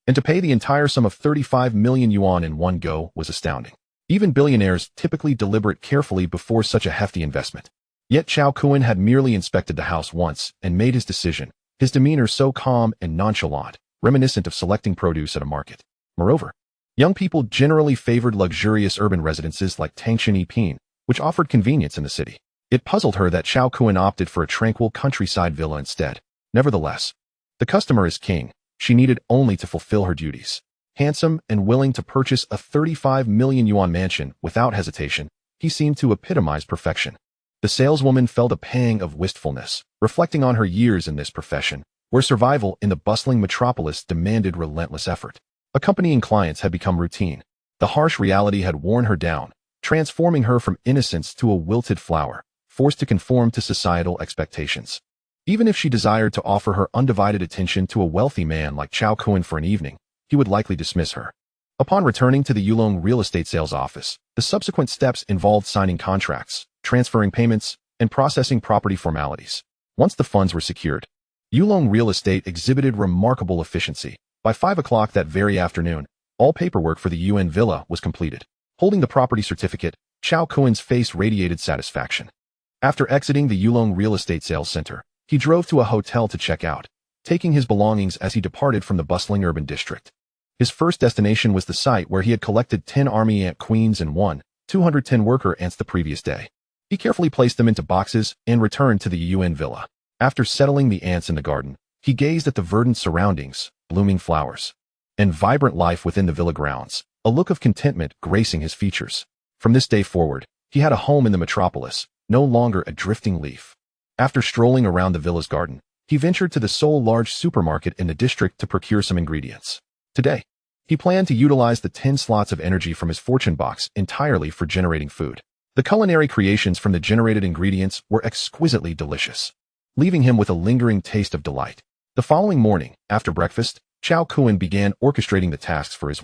A: And to pay the entire sum of 35 million yuan in one go was astounding. Even billionaires typically deliberate carefully before such a hefty investment. Yet Cao Kun had merely inspected the house once and made his decision, his demeanor so calm and nonchalant, reminiscent of selecting produce at a market. Moreover, young people generally favored luxurious urban residences like Tangshan Yiping, which offered convenience in the city. It puzzled her that Cao Kun opted for a tranquil countryside villa instead. Nevertheless, the customer is king. She needed only to fulfill her duties. Handsome and willing to purchase a 35 million yuan mansion without hesitation, he seemed to epitomize perfection. The saleswoman felt a pang of wistfulness, reflecting on her years in this profession, where survival in the bustling metropolis demanded relentless effort. Accompanying clients had become routine. The harsh reality had worn her down, transforming her from innocence to a wilted flower, forced to conform to societal expectations. Even if she desired to offer her undivided attention to a wealthy man like Cao Kun for an evening, he would likely dismiss her. Upon returning to the Yulong real estate sales office, the subsequent steps involved signing contracts, transferring payments, and processing property formalities. Once the funds were secured, Yulong real estate exhibited remarkable efficiency. By 5 o'clock that very afternoon, all paperwork for the Yuyuan Villa was completed. Holding the property certificate, Cao Kun's face radiated satisfaction. After exiting the Yulong real estate sales center, he drove to a hotel to check out, taking his belongings as he departed from the bustling urban district. His first destination was the site where he had collected 10 army ant queens and 210 worker ants the previous day. He carefully placed them into boxes and returned to the Yuyuan Villa. After settling the ants in the garden, he gazed at the verdant surroundings, blooming flowers, and vibrant life within the villa grounds, a look of contentment gracing his features. From this day forward, he had a home in the metropolis, no longer a drifting leaf. After strolling around the villa's garden, he ventured to the sole large supermarket in the district to procure some ingredients. Today, he planned to utilize the 10 slots of energy from his fortune box entirely for generating food. The culinary creations from the generated ingredients were exquisitely delicious, leaving him with a lingering taste of delight. The following morning, after breakfast, Cao Kun began orchestrating the tasks for his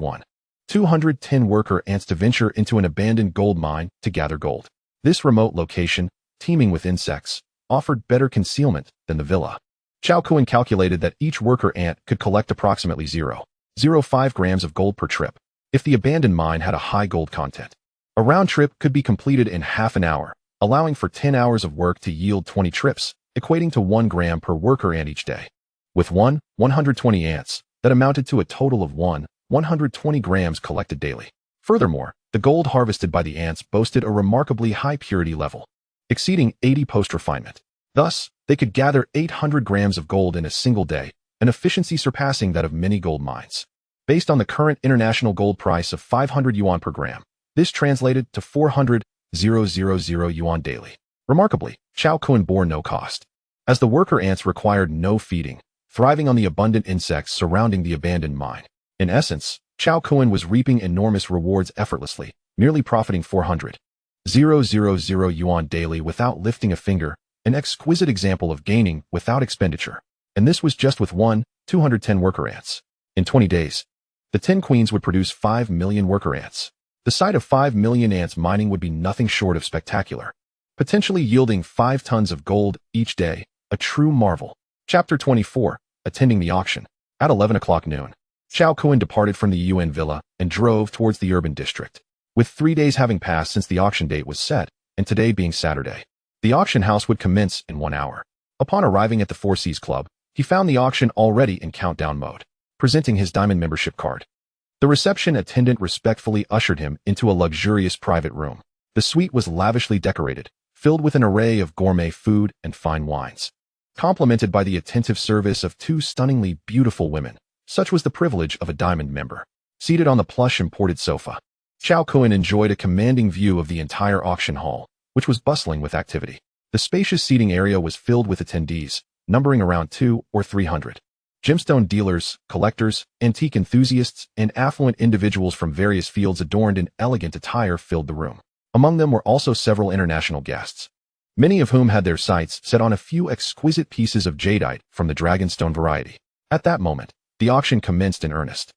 A: 210 worker ants to venture into an abandoned gold mine to gather gold. This remote location, teeming with insects, offered better concealment than the villa. Cao Kun calculated that each worker ant could collect approximately 0.05 grams of gold per trip. If the abandoned mine had a high gold content, a round trip could be completed in half an hour, allowing for 10 hours of work to yield 20 trips, equating to 1 gram per worker ant each day. With 120 ants, that amounted to a total of 120 grams collected daily. Furthermore, the gold harvested by the ants boasted a remarkably high purity level, exceeding 80 post-refinement. Thus, they could gather 800 grams of gold in a single day, an efficiency surpassing that of many gold mines. Based on the current international gold price of 500 yuan per gram, this translated to 400,000 yuan daily. Remarkably, Cao Kun bore no cost. As the worker ants required no feeding, thriving on the abundant insects surrounding the abandoned mine. In essence, Cao Kun was reaping enormous rewards effortlessly, merely profiting 400,000 yuan daily without lifting a finger, an exquisite example of gaining without expenditure. And this was just with 210 worker ants. In 20 days, the 10 queens would produce 5 million worker ants. The sight of 5 million ants mining would be nothing short of spectacular, potentially yielding 5 tons of gold each day, a true marvel. Chapter 24. Attending the auction. At 11 o'clock noon, Cao Kun departed from the UN villa and drove towards the urban district. With 3 days having passed since the auction date was set, and today being Saturday, the auction house would commence in 1 hour. Upon arriving at the Four Seas Club, he found the auction already in countdown mode, presenting his diamond membership card. The reception attendant respectfully ushered him into a luxurious private room. The suite was lavishly decorated, filled with an array of gourmet food and fine wines, complemented by the attentive service of 2 stunningly beautiful women. Such was the privilege of a diamond member. Seated on the plush imported sofa, Cao Kun enjoyed a commanding view of the entire auction hall, which was bustling with activity. The spacious seating area was filled with attendees, numbering around 200 or 300. Gemstone dealers, collectors, antique enthusiasts, and affluent individuals from various fields adorned in elegant attire filled the room. Among them were also several international guests, many of whom had their sights set on a few exquisite pieces of jadeite from the dragonstone variety. At that moment, the auction commenced in earnest.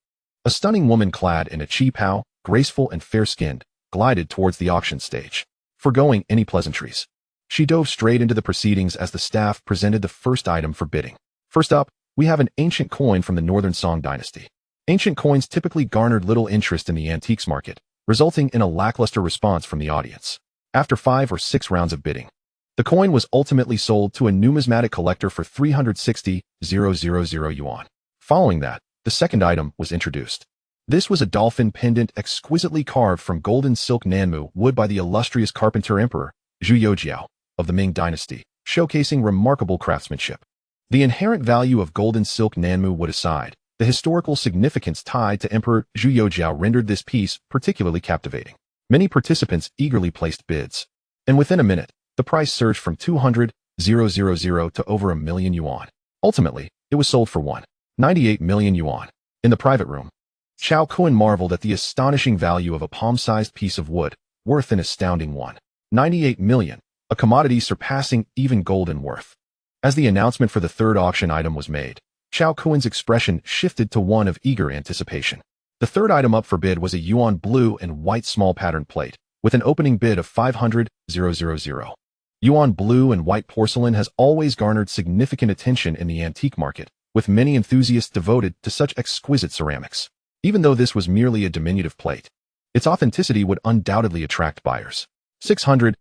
A: A stunning woman clad in a qipao, graceful and fair-skinned, glided towards the auction stage. Forgoing any pleasantries, she dove straight into the proceedings as the staff presented the first item for bidding. First up, we have an ancient coin from the Northern Song dynasty. Ancient coins typically garnered little interest in the antiques market, resulting in a lackluster response from the audience. After 5 or 6 rounds of bidding, the coin was ultimately sold to a numismatic collector for 360,000 yuan. Following that, the second item was introduced. This was a dolphin pendant exquisitely carved from golden silk nanmu wood by the illustrious carpenter emperor, Zhu Youjiao, of the Ming dynasty, showcasing remarkable craftsmanship. The inherent value of golden silk nanmu wood aside, the historical significance tied to Emperor Zhu Youjiao rendered this piece particularly captivating. Many participants eagerly placed bids, and within a minute, the price surged from 200,000 to over 1 million yuan. Ultimately, it was sold for 198 million yuan. In the private room, Cao Kun marveled at the astonishing value of a palm-sized piece of wood, worth an astounding 198 million, a commodity surpassing even gold in worth. As the announcement for the third auction item was made, Cao Kun's expression shifted to one of eager anticipation. The third item up for bid was a yuan blue and white small pattern plate, with an opening bid of 500,000. Yuan blue and white porcelain has always garnered significant attention in the antique market, with many enthusiasts devoted to such exquisite ceramics. Even though this was merely a diminutive plate, its authenticity would undoubtedly attract buyers. 600,000,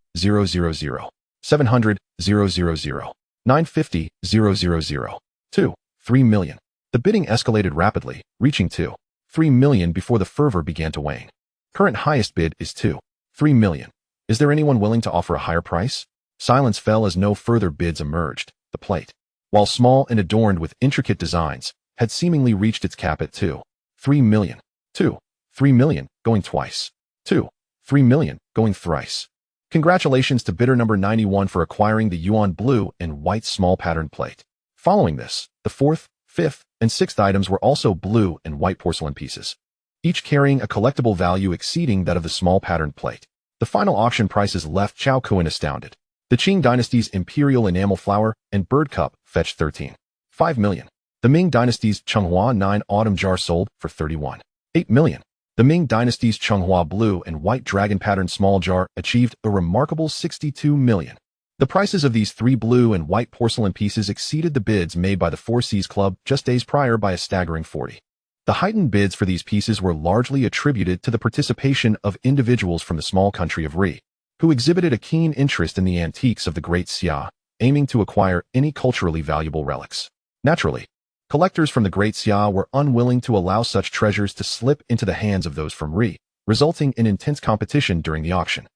A: 700,000, 950,000, 3 million. The bidding escalated rapidly, reaching 3 million before the fervor began to wane. Current highest bid is 3 million. Is there anyone willing to offer a higher price? Silence fell as no further bids emerged. The plate, while small and adorned with intricate designs, had seemingly reached its cap at 3 million. 3 million, going twice. 3 million, going thrice. Congratulations to bidder number 91 for acquiring the yuan blue and white small pattern plate. Following this, the fourth, fifth, and sixth items were also blue and white porcelain pieces, each carrying a collectible value exceeding that of the small pattern plate. The final auction prices left Cao Kun astounded. The Qing dynasty's imperial enamel flower and bird cup fetched 13.5 million. The Ming dynasty's Chenghua 9 autumn jar sold for 31.8 million. The Ming dynasty's Chenghua blue and white dragon pattern small jar achieved a remarkable 62 million. The prices of these 3 blue and white porcelain pieces exceeded the bids made by the Four Seas Club just days prior by a staggering 40. The heightened bids for these pieces were largely attributed to the participation of individuals from the small country of Ri, who exhibited a keen interest in the antiques of the Great Xia, aiming to acquire any culturally valuable relics. Naturally, collectors from the Great Xia were unwilling to allow such treasures to slip into the hands of those from Ri, resulting in intense competition during the auction.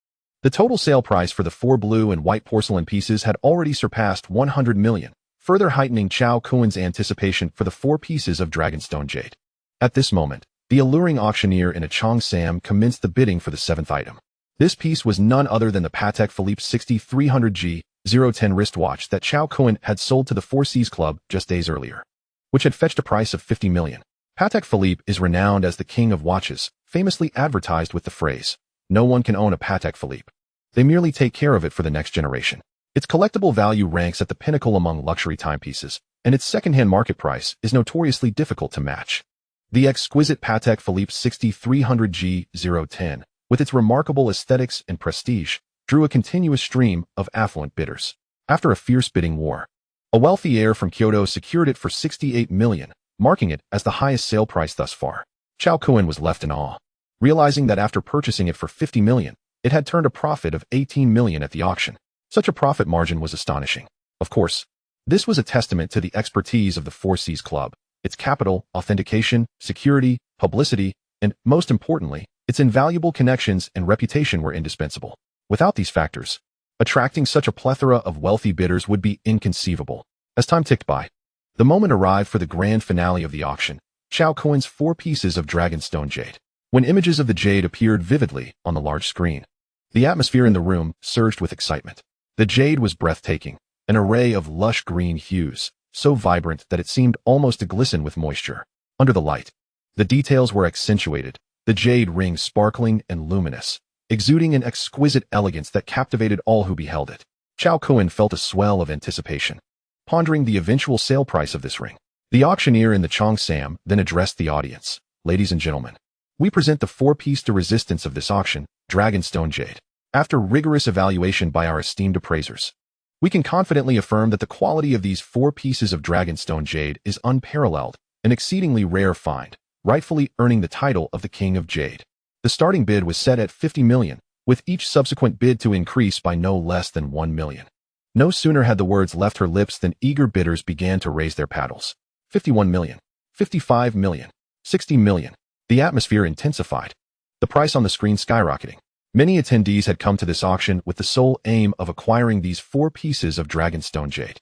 A: The total sale price for the 4 blue and white porcelain pieces had already surpassed 100 million, further heightening Cao Kun's anticipation for the 4 pieces of dragonstone jade. At this moment, the alluring auctioneer in a cheongsam commenced the bidding for the 7th item. This piece was none other than the Patek Philippe 6300G 010 wristwatch that Cao Kun had sold to the Four Seas Club just days earlier. which had fetched a price of 50 million. Patek Philippe is renowned as the king of watches, famously advertised with the phrase, "No one can own a Patek Philippe. They merely take care of it for the next generation." Its collectible value ranks at the pinnacle among luxury timepieces, and its second-hand market price is notoriously difficult to match. The exquisite Patek Philippe 6300G010, with its remarkable aesthetics and prestige, drew a continuous stream of affluent bidders. After a fierce bidding war, a wealthy heir from Kyoto secured it for 68 million, marking it as the highest sale price thus far. Cao Kun was left in awe, realizing that after purchasing it for 50 million, it had turned a profit of 18 million at the auction. Such a profit margin was astonishing. Of course, this was a testament to the expertise of the Four Cs Club, its capital, authentication, security, publicity, and, most importantly, its invaluable connections and reputation were indispensable. Without these factors, attracting such a plethora of wealthy bidders would be inconceivable. As time ticked by, the moment arrived for the grand finale of the auction, Cao Kun's 4 pieces of dragonstone jade. When images of the jade appeared vividly on the large screen, the atmosphere in the room surged with excitement. The jade was breathtaking, an array of lush green hues, so vibrant that it seemed almost to glisten with moisture. Under the light, the details were accentuated, the jade ring sparkling and luminous, exuding an exquisite elegance that captivated all who beheld it. Cao Kun felt a swell of anticipation, pondering the eventual sale price of this ring. The auctioneer in the Cheongsam then addressed the audience. "Ladies and gentlemen, we present the 4-piece de resistance of this auction, Dragonstone Jade. After rigorous evaluation by our esteemed appraisers, we can confidently affirm that the quality of these 4 pieces of Dragonstone Jade is unparalleled, an exceedingly rare find, rightfully earning the title of the King of Jade." The starting bid was set at 50 million, with each subsequent bid to increase by no less than 1 million. No sooner had the words left her lips than eager bidders began to raise their paddles. 51 million, 55 million, 60 million. The atmosphere intensified, the price on the screen skyrocketing. Many attendees had come to this auction with the sole aim of acquiring these 4 pieces of Dragonstone Jade.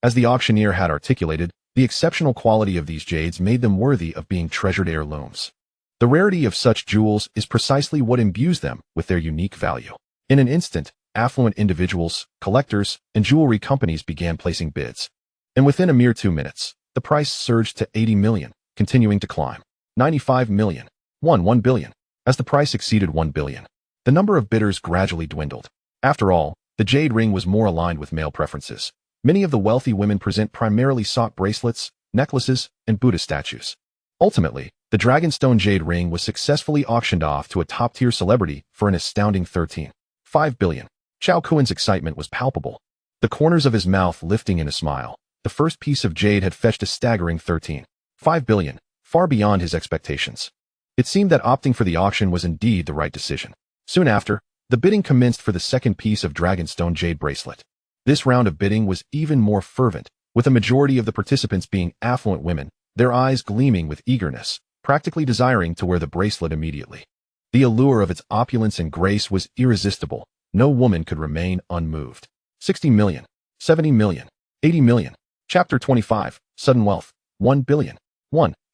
A: As the auctioneer had articulated, the exceptional quality of these jades made them worthy of being treasured heirlooms. The rarity of such jewels is precisely what imbues them with their unique value. In an instant, affluent individuals, collectors, and jewelry companies began placing bids. And within a mere 2 minutes, the price surged to 80 million, continuing to climb. 95 million. 1 billion. As the price exceeded 1 billion, the number of bidders gradually dwindled. After all, the jade ring was more aligned with male preferences. Many of the wealthy women present primarily sought bracelets, necklaces, and Buddha statues. Ultimately, the Dragonstone Jade ring was successfully auctioned off to a top-tier celebrity for an astounding 13.5 billion. Cao Kun's excitement was palpable, the corners of his mouth lifting in a smile. The first piece of jade had fetched a staggering 13.5 billion, far beyond his expectations. It seemed that opting for the auction was indeed the right decision. Soon after, the bidding commenced for the second piece of Dragonstone Jade bracelet. This round of bidding was even more fervent, with a majority of the participants being affluent women, their eyes gleaming with eagerness, practically desiring to wear the bracelet immediately. The allure of its opulence and grace was irresistible. No woman could remain unmoved. 60 million, 70 million, 80 million. Chapter 25, Sudden Wealth, 1 billion,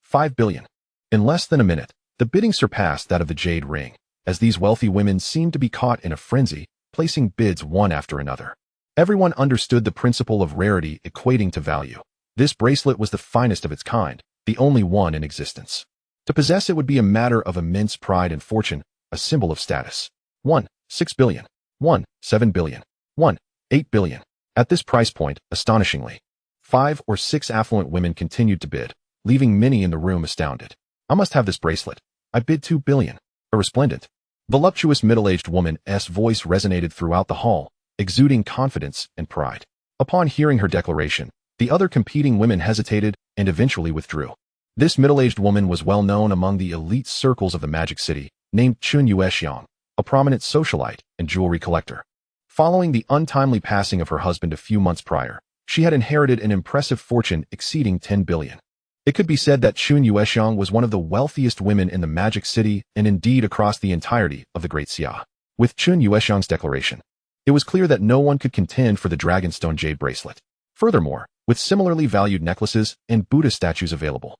A: 5 billion. In less than a minute, the bidding surpassed that of the jade ring, as these wealthy women seemed to be caught in a frenzy, placing bids one after another. Everyone understood the principle of rarity equating to value. This bracelet was the finest of its kind, the only one in existence. To possess it would be a matter of immense pride and fortune, a symbol of status. 6 billion, 7 billion, 8 billion. At this price point, astonishingly, 5 or 6 affluent women continued to bid, leaving many in the room astounded. "I must have this bracelet. I bid 2 billion. A resplendent, voluptuous middle-aged woman's voice resonated throughout the hall, exuding confidence and pride. Upon hearing her declaration, the other competing women hesitated and eventually withdrew. This middle-aged woman was well known among the elite circles of the Magic City, named Chun Yuexiang, a prominent socialite and jewelry collector. Following the untimely passing of her husband a few months prior, she had inherited an impressive fortune exceeding 10 billion. It could be said that Chun Yuexiang was one of the wealthiest women in the Magic City and indeed across the entirety of the Great Xia. With Chun Yuexiang's declaration, it was clear that no one could contend for the Dragonstone Jade bracelet. Furthermore, with similarly valued necklaces and Buddha statues available,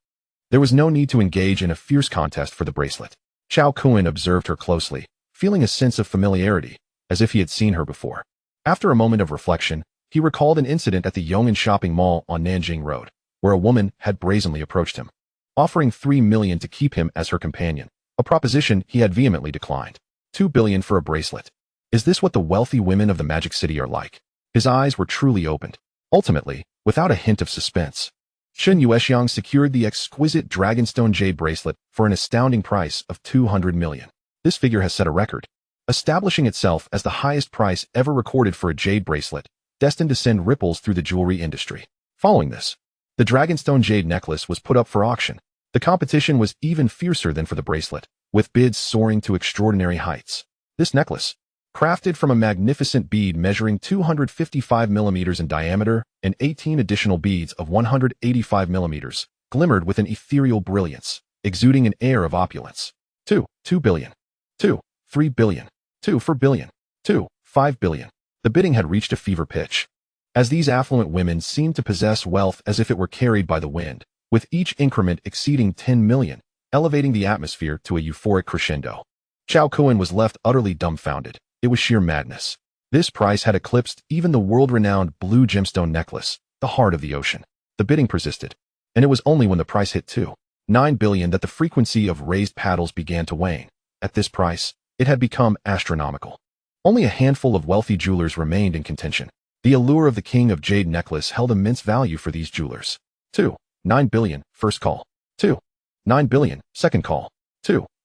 A: there was no need to engage in a fierce contest for the bracelet. Cao Kun observed her closely, feeling a sense of familiarity, as if he had seen her before. After a moment of reflection, he recalled an incident at the Yong'an shopping mall on Nanjing Road. where a woman had brazenly approached him, offering $3 million to keep him as her companion, a proposition he had vehemently declined. $2 billion for a bracelet. Is this what the wealthy women of the Magic City are like? His eyes were truly opened. Ultimately, without a hint of suspense, Shen Yuexiang secured the exquisite Dragonstone jade bracelet for an astounding price of $200 million. This figure has set a record, establishing itself as the highest price ever recorded for a jade bracelet, destined to send ripples through the jewelry industry. Following this, the Dragonstone jade necklace was put up for auction. The competition was even fiercer than for the bracelet, with bids soaring to extraordinary heights. This necklace, crafted from a magnificent bead measuring 255 millimeters in diameter and 18 additional beads of 185 millimeters, glimmered with an ethereal brilliance, exuding an air of opulence. 2 billion. 3 billion. 4 billion. 5 billion. The bidding had reached a fever pitch, as these affluent women seemed to possess wealth as if it were carried by the wind, with each increment exceeding 10 million, elevating the atmosphere to a euphoric crescendo. Cao Kun was left utterly dumbfounded. It was sheer madness. This price had eclipsed even the world-renowned blue gemstone necklace, the heart of the ocean. The bidding persisted, and it was only when the price hit $9 billion that the frequency of raised paddles began to wane. At this price, it had become astronomical. Only a handful of wealthy jewelers remained in contention. The allure of the King of Jade necklace held immense value for these jewelers. 9 billion, first call. 9 billion, second call.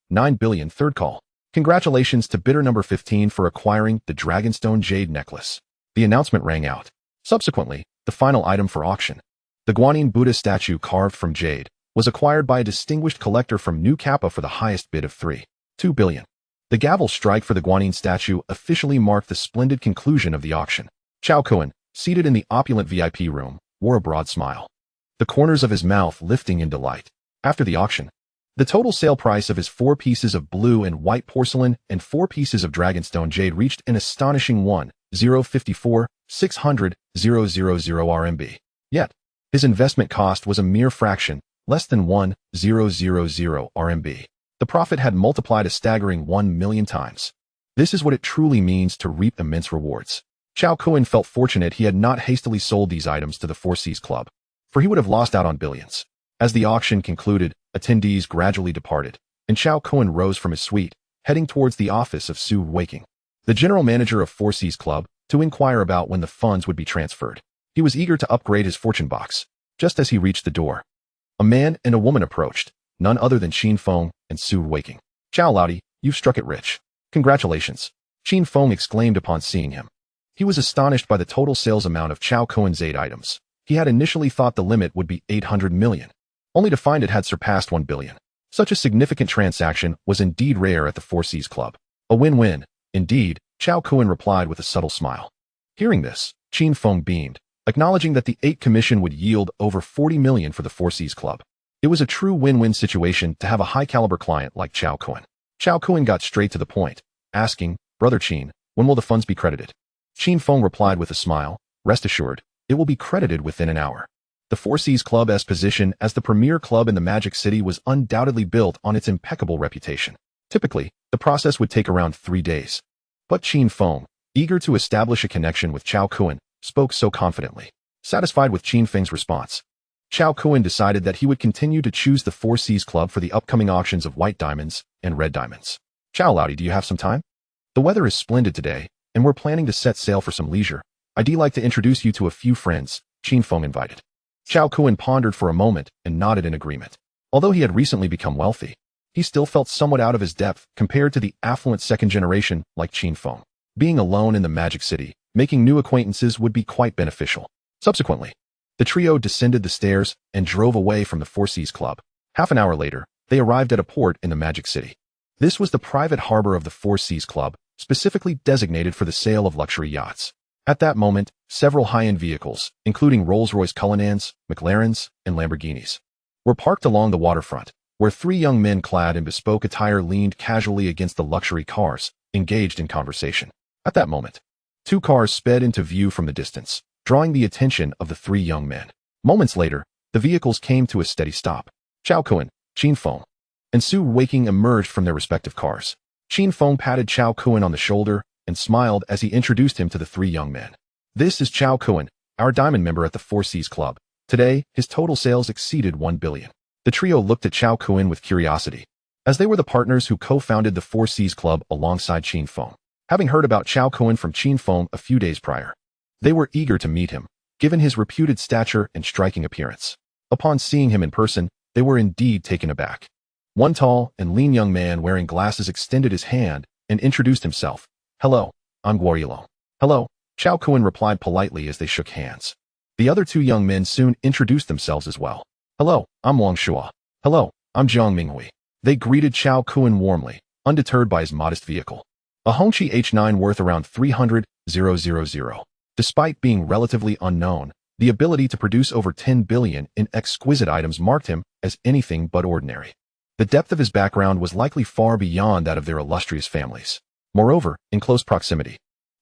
A: 9 billion, third call. Congratulations to bidder number 15 for acquiring the Dragonstone jade necklace. The announcement rang out. Subsequently, the final item for auction, the Guanyin Buddha statue carved from jade, was acquired by a distinguished collector from New Kappa for the highest bid of $2 billion. The gavel strike for the Guanyin statue officially marked the splendid conclusion of the auction. Cao Kun, seated in the opulent VIP room, wore a broad smile, the corners of his mouth lifting in delight. After the auction, the total sale price of his 4 pieces of blue and white porcelain and 4 pieces of Dragonstone jade reached an astonishing 1,054,600,000 RMB. Yet, his investment cost was a mere fraction, less than 1,000 RMB. The profit had multiplied a staggering 1 million times. This is what it truly means to reap immense rewards. Cao Kun felt fortunate he had not hastily sold these items to the Four Seas Club, for he would have lost out on billions. As the auction concluded, attendees gradually departed, and Cao Kun rose from his suite, heading towards the office of Su Weiqing, the general manager of Four Seas Club, to inquire about when the funds would be transferred. He was eager to upgrade his fortune box. Just as he reached the door, a man and a woman approached, none other than Qin Feng and Su Weiqing. "Cao Laudi, you've struck it rich. Congratulations," Qin Feng exclaimed upon seeing him. He was astonished by the total sales amount of Cao Kun's jade items. He had initially thought the limit would be 800 million, only to find it had surpassed 1 billion. Such a significant transaction was indeed rare at the Four Seas Club. A win-win, indeed, Cao Kun replied with a subtle smile. Hearing this, Qin Feng beamed, acknowledging that the 8 commission would yield over 40 million for the Four Seas Club. It was a true win-win situation to have a high-caliber client like Cao Kun. Cao Kun got straight to the point, asking, "Brother Qin, when will the funds be credited?" Qin Feng replied with a smile, "Rest assured, it will be credited within an hour." The Four Seas Club's position as the premier club in the Magic City was undoubtedly built on its impeccable reputation. Typically, the process would take around 3 days. But Qin Feng, eager to establish a connection with Cao Kun, spoke so confidently. Satisfied with Qin Feng's response, Cao Kun decided that he would continue to choose the Four Seas Club for the upcoming auctions of white diamonds and red diamonds. "Cao Laudi, do you have some time? The weather is splendid today, and we're planning to set sail for some leisure. I'd like to introduce you to a few friends," Qin Feng invited. Cao Kun pondered for a moment and nodded in agreement. Although he had recently become wealthy, he still felt somewhat out of his depth compared to the affluent second generation like Qin Feng. Being alone in the Magic City, making new acquaintances would be quite beneficial. Subsequently, the trio descended the stairs and drove away from the Four Seas Club. Half an hour later, they arrived at a port in the Magic City. This was the private harbor of the Four Seas Club, specifically designated for the sale of luxury yachts. At that moment, several high-end vehicles, including Rolls-Royce Cullinans, McLarens, and Lamborghinis, were parked along the waterfront, where 3 young men clad in bespoke attire leaned casually against the luxury cars, engaged in conversation. At that moment, 2 cars sped into view from the distance, drawing the attention of the 3 young men. Moments later, the vehicles came to a steady stop. Cao Kun, Qin Feng, and Su Weiqing emerged from their respective cars. Qin Feng patted Cao Kun on the shoulder and smiled as he introduced him to the 3 young men. "This is Cao Kun, our diamond member at the Four Seas Club. Today, his total sales exceeded 1 billion. The trio looked at Cao Kun with curiosity, as they were the partners who co-founded the Four Seas Club alongside Qin Feng. Having heard about Cao Kun from Qin Feng a few days prior, they were eager to meet him, given his reputed stature and striking appearance. Upon seeing him in person, they were indeed taken aback. One tall and lean young man wearing glasses extended his hand and introduced himself. "Hello, I'm Guoyilong." "Hello," Cao Kun replied politely as they shook hands. The other two young men soon introduced themselves as well. "Hello, I'm Wang Shua." "Hello, I'm Jiang Minghui." They greeted Cao Kun warmly, undeterred by his modest vehicle. A Hongqi H9 worth around 300,000. Despite being relatively unknown, the ability to produce over 10 billion in exquisite items marked him as anything but ordinary. The depth of his background was likely far beyond that of their illustrious families. Moreover, in close proximity,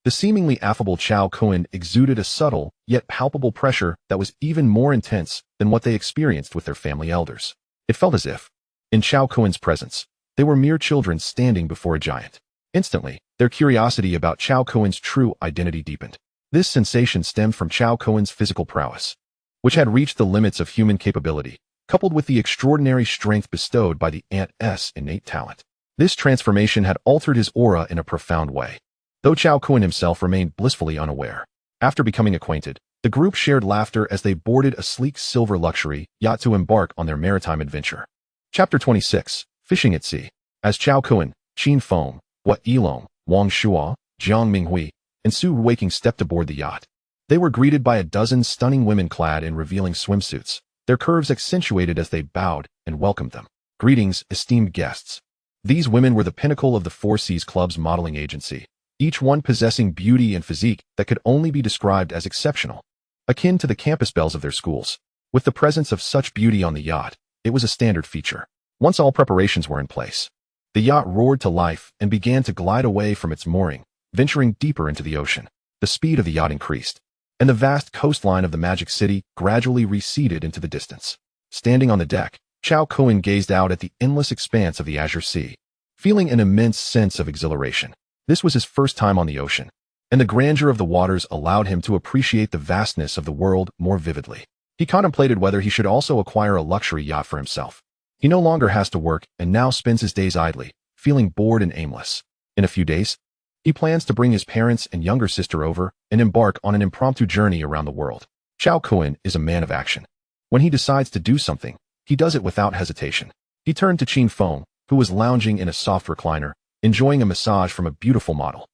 A: the seemingly affable Cao Kun exuded a subtle, yet palpable pressure that was even more intense than what they experienced with their family elders. It felt as if, in Cao Kun's presence, they were mere children standing before a giant. Instantly, their curiosity about Cao Kun's true identity deepened. This sensation stemmed from Cao Kun's physical prowess, which had reached the limits of human capability, coupled with the extraordinary strength bestowed by the Ant's innate talent. This transformation had altered his aura in a profound way, though Cao Kun himself remained blissfully unaware. After becoming acquainted, the group shared laughter as they boarded a sleek silver luxury yacht to embark on their maritime adventure. Chapter 26. Fishing at Sea. As Cao Kun, Qin Feng, Guoyilong, Wang Shua, Jiang Minghui, and Su Weiqing stepped aboard the yacht, they were greeted by a dozen stunning women clad in revealing swimsuits, their curves accentuated as they bowed and welcomed them. "Greetings, esteemed guests." These women were the pinnacle of the Four Seas Club's modeling agency, each one possessing beauty and physique that could only be described as exceptional, akin to the campus belles of their schools. With the presence of such beauty on the yacht, it was a standard feature. Once all preparations were in place, the yacht roared to life and began to glide away from its mooring, venturing deeper into the ocean. The speed of the yacht increased, and the vast coastline of the Magic City gradually receded into the distance. Standing on the deck, Cao Kun gazed out at the endless expanse of the azure sea, feeling an immense sense of exhilaration. This was his first time on the ocean, and the grandeur of the waters allowed him to appreciate the vastness of the world more vividly. He contemplated whether he should also acquire a luxury yacht for himself. He no longer has to work and now spends his days idly, feeling bored and aimless. In a few days, he plans to bring his parents and younger sister over and embark on an impromptu journey around the world. Cao Kun is a man of action. When he decides to do something, he does it without hesitation. He turned to Qin Feng, who was lounging in a soft recliner, enjoying a massage from a beautiful model,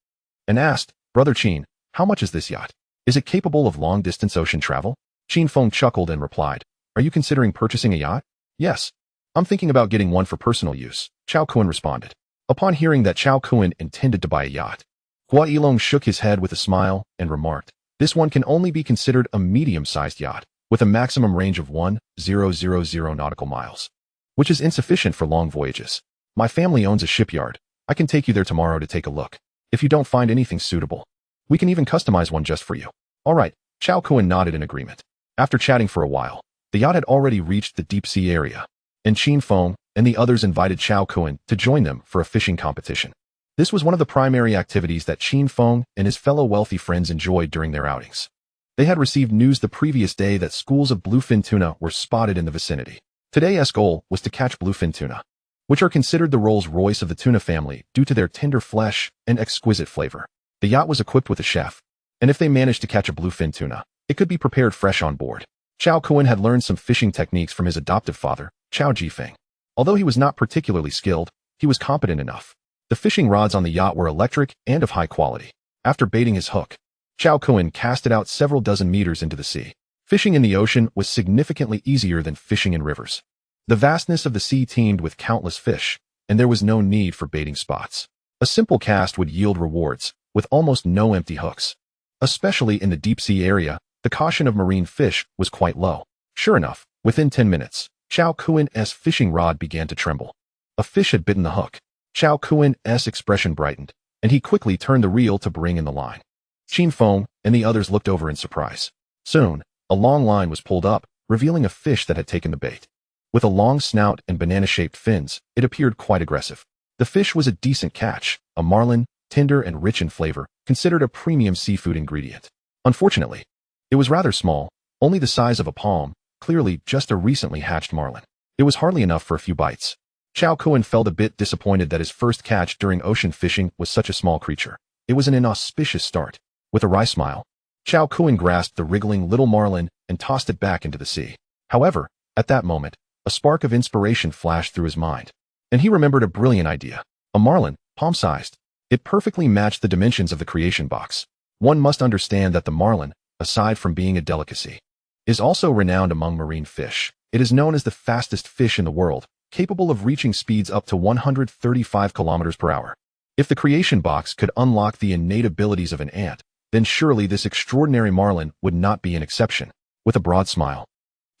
A: and asked, "Brother Qin, how much is this yacht? Is it capable of long-distance ocean travel?" Qin Feng chuckled and replied, "Are you considering purchasing a yacht?" "Yes. I'm thinking about getting one for personal use," Cao Kun responded. Upon hearing that Cao Kun intended to buy a yacht, Guoyilong shook his head with a smile and remarked, "This one can only be considered a medium-sized yacht, with a maximum range of 1,000 nautical miles, which is insufficient for long voyages. My family owns a shipyard. I can take you there tomorrow to take a look. If you don't find anything suitable, we can even customize one just for you." "All right," Cao Kun nodded in agreement. After chatting for a while, the yacht had already reached the deep sea area, and Qin Feng and the others invited Cao Kun to join them for a fishing competition. This was one of the primary activities that Qin Feng and his fellow wealthy friends enjoyed during their outings. They had received news the previous day that schools of bluefin tuna were spotted in the vicinity. Today's goal was to catch bluefin tuna, which are considered the Rolls-Royce of the tuna family due to their tender flesh and exquisite flavor. The yacht was equipped with a chef, and if they managed to catch a bluefin tuna, it could be prepared fresh on board. Cao Kun had learned some fishing techniques from his adoptive father, Cao Jifeng. Although he was not particularly skilled, he was competent enough. The fishing rods on the yacht were electric and of high quality. After baiting his hook, Cao Kun cast it out several dozen meters into the sea. Fishing in the ocean was significantly easier than fishing in rivers. The vastness of the sea teemed with countless fish, and there was no need for baiting spots. A simple cast would yield rewards, with almost no empty hooks. Especially in the deep sea area, the caution of marine fish was quite low. Sure enough, within 10 minutes, Cao Kun's fishing rod began to tremble. A fish had bitten the hook. Cao Kun's expression brightened, and he quickly turned the reel to bring in the line. Qin Feng and the others looked over in surprise. Soon, a long line was pulled up, revealing a fish that had taken the bait. With a long snout and banana-shaped fins, it appeared quite aggressive. The fish was a decent catch, a marlin, tender and rich in flavor, considered a premium seafood ingredient. Unfortunately, it was rather small, only the size of a palm, clearly just a recently hatched marlin. It was hardly enough for a few bites. Cao Kun felt a bit disappointed that his first catch during ocean fishing was such a small creature. It was an inauspicious start. With a wry smile, Cao Kun grasped the wriggling little marlin and tossed it back into the sea. However, at that moment, a spark of inspiration flashed through his mind, and he remembered a brilliant idea. A marlin, palm-sized. It perfectly matched the dimensions of the creation box. One must understand that the marlin, aside from being a delicacy, is also renowned among marine fish. It is known as the fastest fish in the world, capable of reaching speeds up to 135 kilometers per hour. If the creation box could unlock the innate abilities of an ant, then surely this extraordinary marlin would not be an exception. With a broad smile,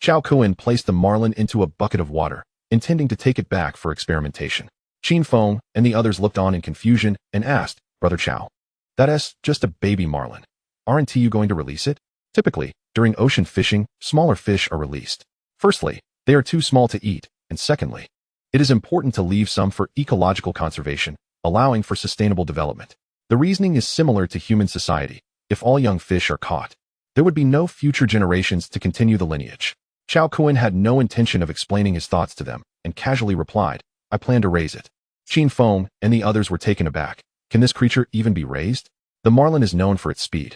A: Cao Kun placed the marlin into a bucket of water, intending to take it back for experimentation. Qin Feng and the others looked on in confusion and asked, "Brother Cao, that's just a baby marlin. Aren't you going to release it?" Typically, during ocean fishing, smaller fish are released. Firstly, they are too small to eat, and secondly, it is important to leave some for ecological conservation, allowing for sustainable development. The reasoning is similar to human society. If all young fish are caught, there would be no future generations to continue the lineage. Cao Kun had no intention of explaining his thoughts to them, and casually replied, "I plan to raise it." Qin Feng and the others were taken aback. Can this creature even be raised? The marlin is known for its speed,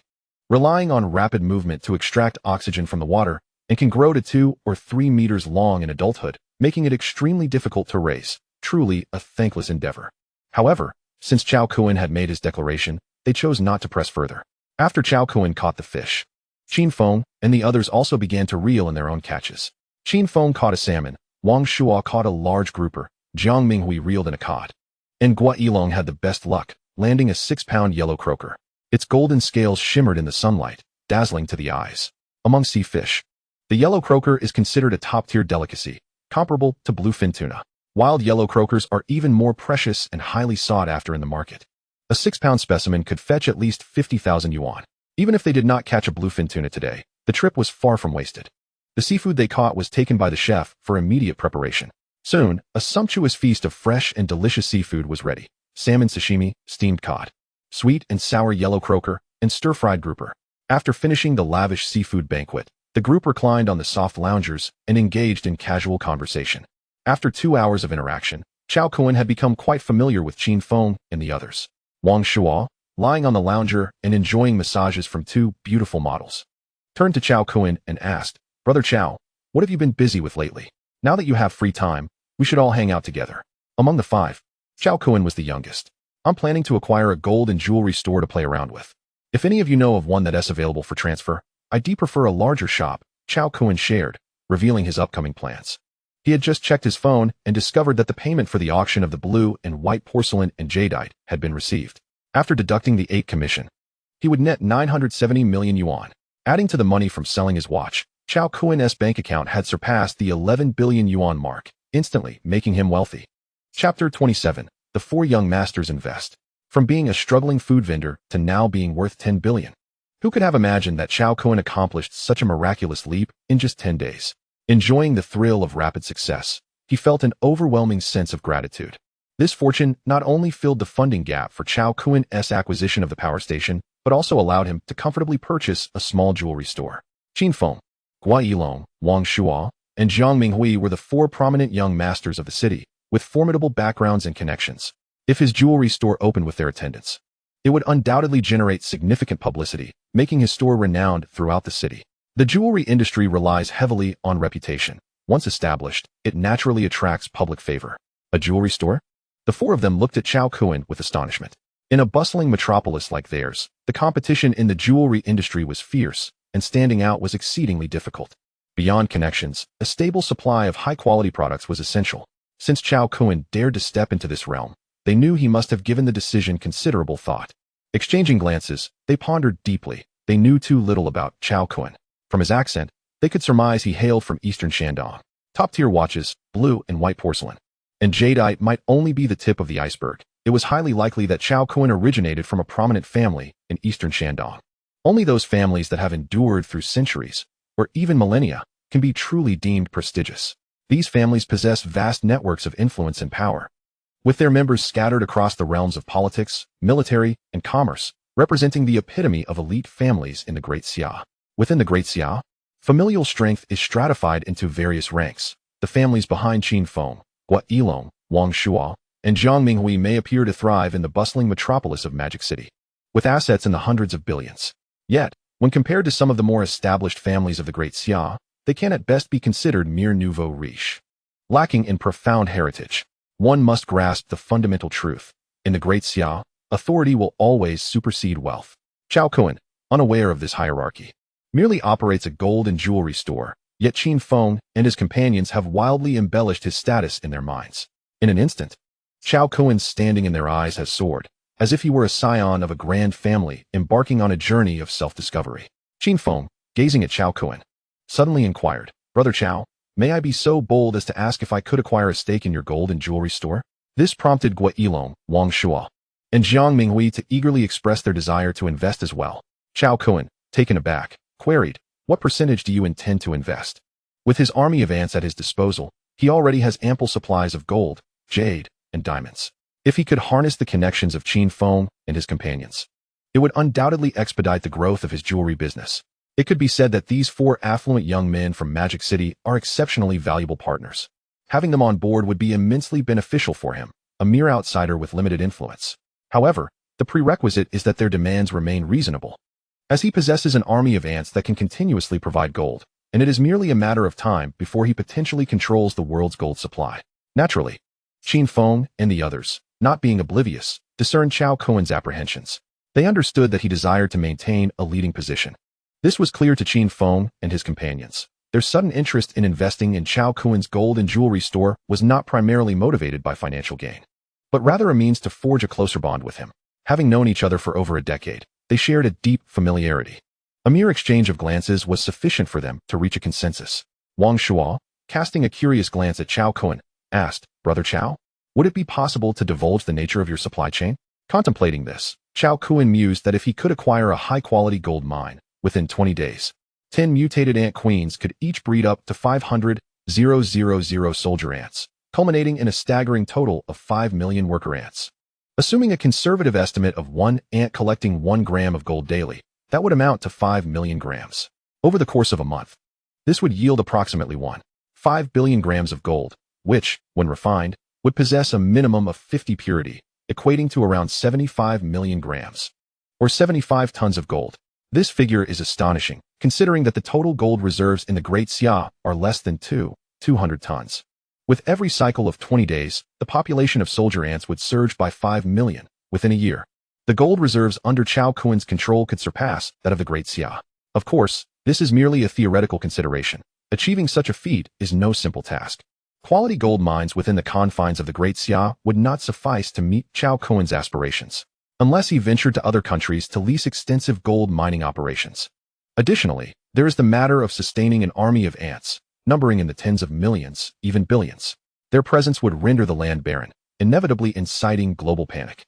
A: relying on rapid movement to extract oxygen from the water, and can grow to 2 or 3 meters long in adulthood, making it extremely difficult to raise. Truly a thankless endeavor. However, since Cao Kun had made his declaration, they chose not to press further. After Cao Kun caught the fish, Qin Feng and the others also began to reel in their own catches. Qin Feng caught a salmon, Wang Shuo caught a large grouper, Jiang Minghui reeled in a cod, and Gua Yilong had the best luck, landing a 6-pound yellow croaker. Its golden scales shimmered in the sunlight, dazzling to the eyes. Among sea fish, the yellow croaker is considered a top-tier delicacy, comparable to bluefin tuna. Wild yellow croakers are even more precious and highly sought after in the market. A 6-pound specimen could fetch at least 50,000 yuan. Even if they did not catch a bluefin tuna today, the trip was far from wasted. The seafood they caught was taken by the chef for immediate preparation. Soon, a sumptuous feast of fresh and delicious seafood was ready. Salmon sashimi, steamed cod, sweet and sour yellow croaker, and stir-fried grouper. After finishing the lavish seafood banquet, the group reclined on the soft loungers and engaged in casual conversation. After 2 hours of interaction, Cao Kun had become quite familiar with Qin Feng and the others. Wang Shuo, lying on the lounger and enjoying massages from 2 beautiful models, turned to Cao Kun and asked, "Brother Cao, what have you been busy with lately? Now that you have free time, we should all hang out together." Among the 5, Cao Kun was the youngest. "I'm planning to acquire a gold and jewelry store to play around with. If any of you know of one that's available for transfer, I'd prefer a larger shop," Cao Kun shared, revealing his upcoming plans. He had just checked his phone and discovered that the payment for the auction of the blue and white porcelain and jadeite had been received. After deducting the 8 commission, he would net 970 million yuan. Adding to the money from selling his watch, Cao Kun's bank account had surpassed the 11 billion yuan mark, instantly making him wealthy. Chapter 27. The 4 young masters invest. From being a struggling food vendor to now being worth 10 billion. Who could have imagined that Cao Kun accomplished such a miraculous leap in just 10 days? Enjoying the thrill of rapid success, he felt an overwhelming sense of gratitude. This fortune not only filled the funding gap for Cao Kun's acquisition of the power station, but also allowed him to comfortably purchase a small jewelry store. Qin Feng, Gua Yilong, Wang Shuo, and Jiang Minghui were the 4 prominent young masters of the city, with formidable backgrounds and connections. If his jewelry store opened with their attendance, it would undoubtedly generate significant publicity, making his store renowned throughout the city. The jewelry industry relies heavily on reputation. Once established, it naturally attracts public favor. A jewelry store? The 4 of them looked at Cao Kun with astonishment. In a bustling metropolis like theirs, the competition in the jewelry industry was fierce, and standing out was exceedingly difficult. Beyond connections, a stable supply of high-quality products was essential. Since Cao Kun dared to step into this realm, they knew he must have given the decision considerable thought. Exchanging glances, they pondered deeply. They knew too little about Cao Kun. From his accent, they could surmise he hailed from eastern Shandong. Top-tier watches, blue and white porcelain, and jadeite might only be the tip of the iceberg. It was highly likely that Cao Kun originated from a prominent family in eastern Shandong. Only those families that have endured through centuries, or even millennia, can be truly deemed prestigious. These families possess vast networks of influence and power, with their members scattered across the realms of politics, military, and commerce, representing the epitome of elite families in the Great Xia. Within the Great Xia, Familial strength is stratified into various ranks. The families behind Qin Feng, Gua Yilong, Wang Shuo, and Jiang Minghui may appear to thrive in the bustling metropolis of Magic City, with assets in the hundreds of billions. Yet, when compared to some of the more established families of the Great Xia, they can at best be considered mere nouveau riche. Lacking in profound heritage, one must grasp the fundamental truth. In the Great Xia, authority will always supersede wealth. Cao Kun, unaware of this hierarchy, merely operates a gold and jewelry store, yet Qin Feng and his companions have wildly embellished his status in their minds. In an instant, Cao Kun's standing in their eyes has soared, as if he were a scion of a grand family embarking on a journey of self-discovery. Qin Feng, gazing at Cao Kun, suddenly inquired, "Brother Cao, may I be so bold as to ask if I could acquire a stake in your gold and jewelry store?" This prompted Gua Yilong, Wang Shuo, and Jiang Minghui to eagerly express their desire to invest as well. Cao Kun, taken aback, queried, "What percentage do you intend to invest?" With his army of ants at his disposal, he already has ample supplies of gold, jade, and diamonds. If he could harness the connections of Qin Feng and his companions, it would undoubtedly expedite the growth of his jewelry business. It could be said that these four affluent young men from Magic City are exceptionally valuable partners. Having them on board would be immensely beneficial for him, a mere outsider with limited influence. However, the prerequisite is that their demands remain reasonable, as he possesses an army of ants that can continuously provide gold, and it is merely a matter of time before he potentially controls the world's gold supply. Naturally, Qin Feng and the others, not being oblivious, discerned Cao Kun's apprehensions. They understood that he desired to maintain a leading position. This was clear to Qin Feng and his companions. Their sudden interest in investing in Cao Kun's gold and jewelry store was not primarily motivated by financial gain, but rather a means to forge a closer bond with him. Having known each other for over a decade, they shared a deep familiarity. A mere exchange of glances was sufficient for them to reach a consensus. Wang Shuo, casting a curious glance at Cao Kun, asked, "Brother Cao, would it be possible to divulge the nature of your supply chain?" Contemplating this, Cao Kun mused that if he could acquire a high-quality gold mine, within 20 days, 10 mutated ant queens could each breed up to 500,000 soldier ants, culminating in a staggering total of 5 million worker ants. Assuming a conservative estimate of one ant collecting 1 gram of gold daily, that would amount to 5 million grams. Over the course of a month, this would yield approximately 1.5 billion grams of gold, which, when refined, would possess a minimum of 50 purity, equating to around 75 million grams, or 75 tons of gold. This figure is astonishing, considering that the total gold reserves in the Great Xia are less than 200 tons. With every cycle of 20 days, the population of soldier ants would surge by 5 million within a year. The gold reserves under Cao Kun's control could surpass that of the Great Xia. Of course, this is merely a theoretical consideration. Achieving such a feat is no simple task. Quality gold mines within the confines of the Great Xia would not suffice to meet Cao Kun's aspirations, unless he ventured to other countries to lease extensive gold mining operations. Additionally, there is the matter of sustaining an army of ants, numbering in the tens of millions, even billions. Their presence would render the land barren, inevitably inciting global panic.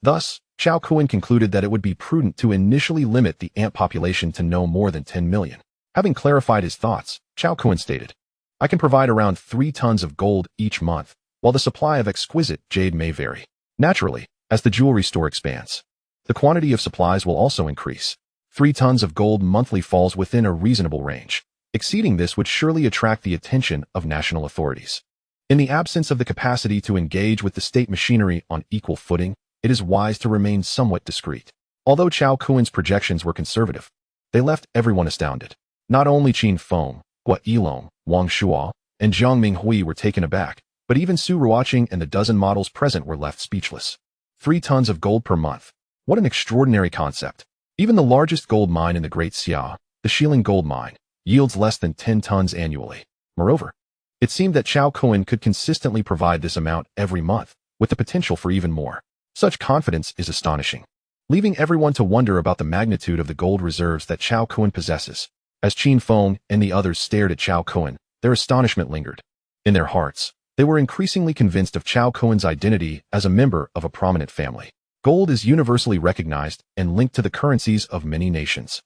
A: Thus, Cao Kun concluded that it would be prudent to initially limit the ant population to no more than 10 million. Having clarified his thoughts, Cao Kun stated, "I can provide around 3 tons of gold each month, while the supply of exquisite jade may vary. Naturally, as the jewelry store expands, the quantity of supplies will also increase. 3 tons of gold monthly falls within a reasonable range. Exceeding this would surely attract the attention of national authorities. In the absence of the capacity to engage with the state machinery on equal footing, it is wise to remain somewhat discreet." Although Cao Kun's projections were conservative, they left everyone astounded. Not only Qin Feng, Gua Yilong, Wang Shuo, and Jiang Minghui were taken aback, but even Su Ruoqing and the dozen models present were left speechless. 3 tons of gold per month. What an extraordinary concept. Even the largest gold mine in the Great Xia, the Shilin Gold Mine, yields less than 10 tons annually. Moreover, it seemed that Cao Kun could consistently provide this amount every month, with the potential for even more. Such confidence is astonishing, leaving everyone to wonder about the magnitude of the gold reserves that Cao Kun possesses. As Qin Feng and the others stared at Cao Kun, their astonishment lingered. In their hearts, they were increasingly convinced of Cao Kun's identity as a member of a prominent family. Gold is universally recognized and linked to the currencies of many nations,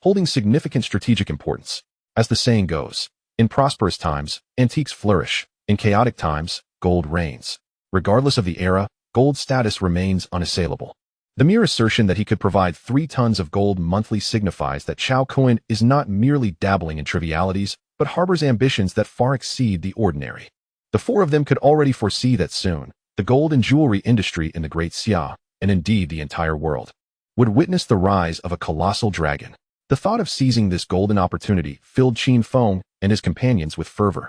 A: holding significant strategic importance. As the saying goes, in prosperous times, antiques flourish. In chaotic times, gold reigns. Regardless of the era, gold's status remains unassailable. The mere assertion that he could provide 3 tons of gold monthly signifies that Cao Kun is not merely dabbling in trivialities, but harbors ambitions that far exceed the ordinary. The 4 of them could already foresee that soon, the gold and jewelry industry in the Great Xia, and indeed the entire world, would witness the rise of a colossal dragon. The thought of seizing this golden opportunity filled Qin Feng and his companions with fervor,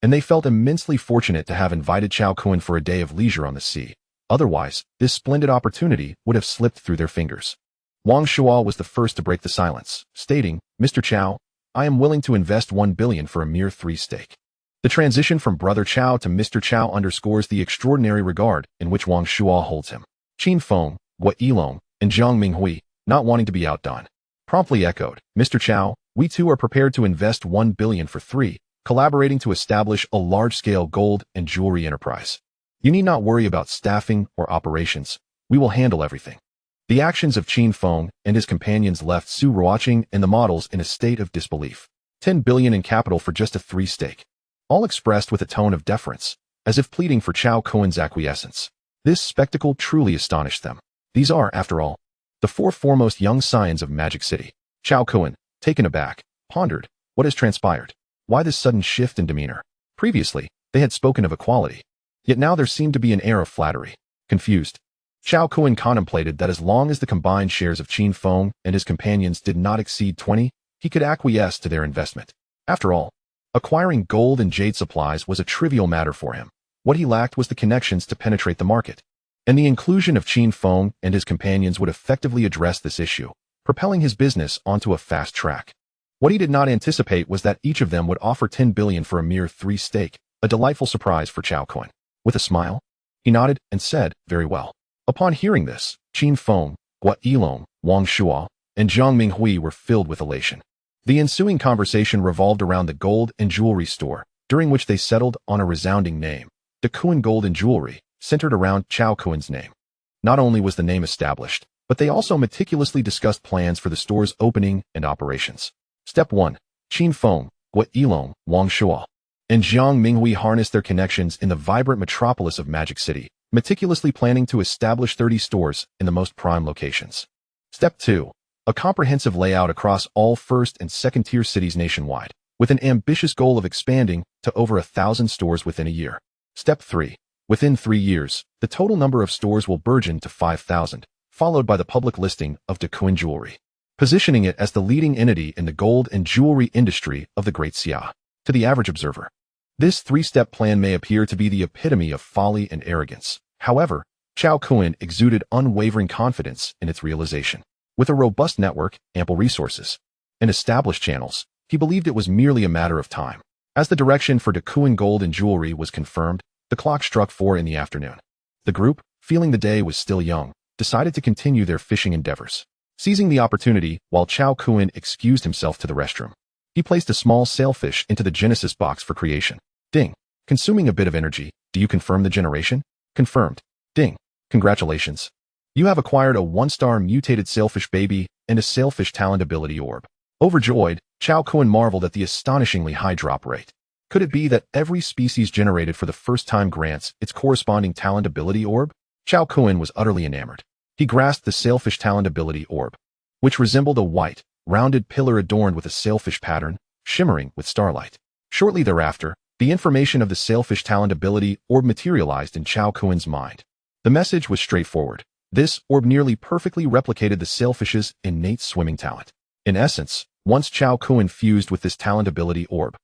A: and they felt immensely fortunate to have invited Cao Kun for a day of leisure on the sea. Otherwise, this splendid opportunity would have slipped through their fingers. Wang Shuo was the first to break the silence, stating, "Mr. Cao, I am willing to invest 1 billion for a mere 3 stake." The transition from Brother Cao to Mr. Cao underscores the extraordinary regard in which Wang Shuo holds him. Qin Feng, Guo Yilong, and Zhang Minghui, not wanting to be outdone, promptly echoed, "Mr. Cao, we too are prepared to invest 1 billion for 3, collaborating to establish a large-scale gold and jewelry enterprise. You need not worry about staffing or operations. We will handle everything." The actions of Qin Feng and his companions left Su Ruoqing and the models in a state of disbelief. 10 billion in capital for just a 3 stake. All expressed with a tone of deference, as if pleading for Cao Kun's acquiescence. This spectacle truly astonished them. These are, after all, the 4 foremost young scions of Magic City. Cao Kun, taken aback, pondered, what has transpired? Why this sudden shift in demeanor? Previously, they had spoken of equality. Yet now there seemed to be an air of flattery. Confused, Cao Kun contemplated that as long as the combined shares of Qin Feng and his companions did not exceed 20, he could acquiesce to their investment. After all, acquiring gold and jade supplies was a trivial matter for him. What he lacked was the connections to penetrate the market. And the inclusion of Qin Feng and his companions would effectively address this issue, propelling his business onto a fast track. What he did not anticipate was that each of them would offer 10 billion for a mere 3 stake, a delightful surprise for Cao Kun. With a smile, he nodded and said, "Very well." Upon hearing this, Qin Feng, Guo Yilong, Wang Shuo, and Zhang Minghui were filled with elation. The ensuing conversation revolved around the gold and jewelry store, during which they settled on a resounding name. The Kun Gold and Jewelry, centered around Cao Kun's name. Not only was the name established, but they also meticulously discussed plans for the store's opening and operations. Step 1. Qin Feng, Guo Yilong, Wang Shuo, and Zhang Minghui harnessed their connections in the vibrant metropolis of Magic City, meticulously planning to establish 30 stores in the most prime locations. Step 2. A comprehensive layout across all first and second-tier cities nationwide, with an ambitious goal of expanding to over 1,000 stores within a year. Step 3. Within 3 years, the total number of stores will burgeon to 5,000, followed by the public listing of the Kun Jewelry, positioning it as the leading entity in the gold and jewelry industry of the Great Xia. To the average observer, this 3-step plan may appear to be the epitome of folly and arrogance. However, Cao Kun exuded unwavering confidence in its realization. With a robust network, ample resources, and established channels, he believed it was merely a matter of time. As the direction for the Kun Gold and Jewelry was confirmed, the clock struck 4 in the afternoon. The group, feeling the day was still young, decided to continue their fishing endeavors. Seizing the opportunity, while Cao Kun excused himself to the restroom, he placed a small sailfish into the Genesis box for creation. Ding. Consuming a bit of energy. Do you confirm the generation? Confirmed. Ding. Congratulations. You have acquired a 1-star mutated sailfish baby and a sailfish talent ability orb. Overjoyed, Cao Kun marveled at the astonishingly high drop rate. Could it be that every species generated for the first time grants its corresponding talent ability orb? Cao Kun was utterly enamored. He grasped the sailfish talent ability orb, which resembled a white, rounded pillar adorned with a sailfish pattern, shimmering with starlight. Shortly thereafter, the information of the sailfish talent ability orb materialized in Cao Kun's mind. The message was straightforward. This orb nearly perfectly replicated the sailfish's innate swimming talent. In essence, once Cao Kun fused with this talent ability orb,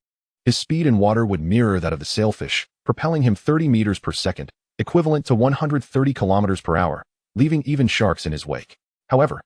A: his speed in water would mirror that of the sailfish, propelling him 30 meters per second, equivalent to 130 kilometers per hour, leaving even sharks in his wake. However,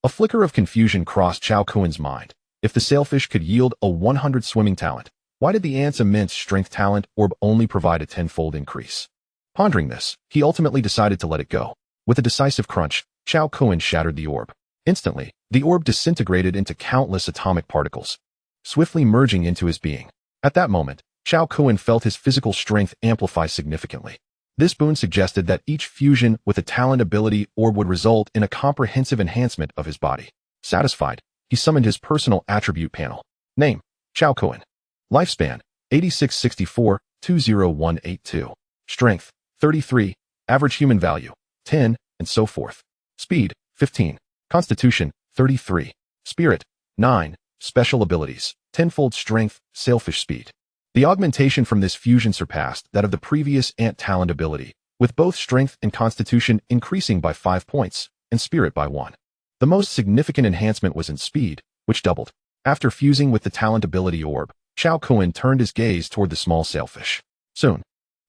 A: a flicker of confusion crossed Cao Kun's mind. If the sailfish could yield a 100 swimming talent, why did the ant's immense strength talent orb only provide a 10-fold increase? Pondering this, he ultimately decided to let it go. With a decisive crunch, Cao Kun shattered the orb. Instantly, the orb disintegrated into countless atomic particles, swiftly merging into his being. At that moment, Cao Kun felt his physical strength amplify significantly. This boon suggested that each fusion with a talent ability orb would result in a comprehensive enhancement of his body. Satisfied, he summoned his personal attribute panel. Name: Cao Kun. Lifespan: 8664-20182. Strength: 33. Average human value: 10, and so forth. Speed, 15. Constitution, 33. Spirit, 9. Special abilities, tenfold strength, sailfish speed. The augmentation from this fusion surpassed that of the previous ant talent ability, with both strength and constitution increasing by 5 points, and spirit by 1. The most significant enhancement was in speed, which doubled. After fusing with the talent ability orb, Cao Kun turned his gaze toward the small sailfish. Soon,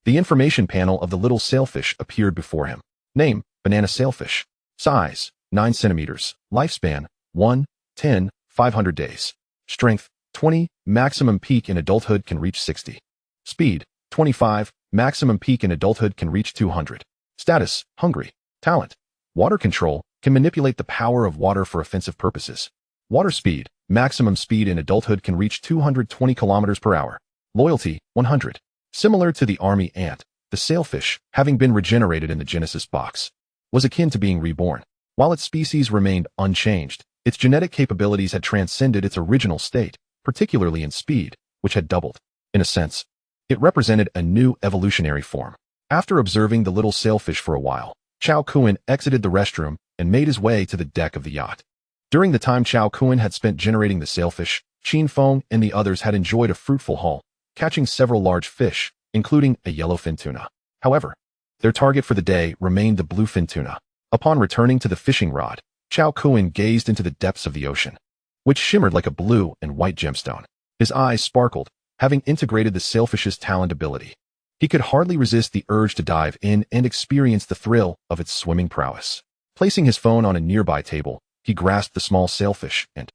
A: the information panel of the little sailfish appeared before him. Name, banana sailfish. Size, 9 centimeters. Lifespan, 1, 10, 500 days. Strength, 20. Maximum peak in adulthood can reach 60. Speed, 25. Maximum peak in adulthood can reach 200. Status, hungry. Talent, water control, can manipulate the power of water for offensive purposes. Water speed, maximum speed in adulthood can reach 220 kilometers per hour. Loyalty, 100. Similar to the army ant, the sailfish, having been regenerated in the Genesis box, was akin to being reborn. While its species remained unchanged, its genetic capabilities had transcended its original state, particularly in speed, which had doubled. In a sense, it represented a new evolutionary form. After observing the little sailfish for a while, Cao Kun exited the restroom and made his way to the deck of the yacht. During the time Cao Kun had spent generating the sailfish, Qin Feng and the others had enjoyed a fruitful haul, catching several large fish, including a yellowfin tuna. However, their target for the day remained the bluefin tuna. Upon returning to the fishing rod, Cao Kun gazed into the depths of the ocean, which shimmered like a blue and white gemstone. His eyes sparkled, having integrated the sailfish's talent ability. He could hardly resist the urge to dive in and experience the thrill of its swimming prowess. Placing his phone on a nearby table, he grasped the small sailfish and,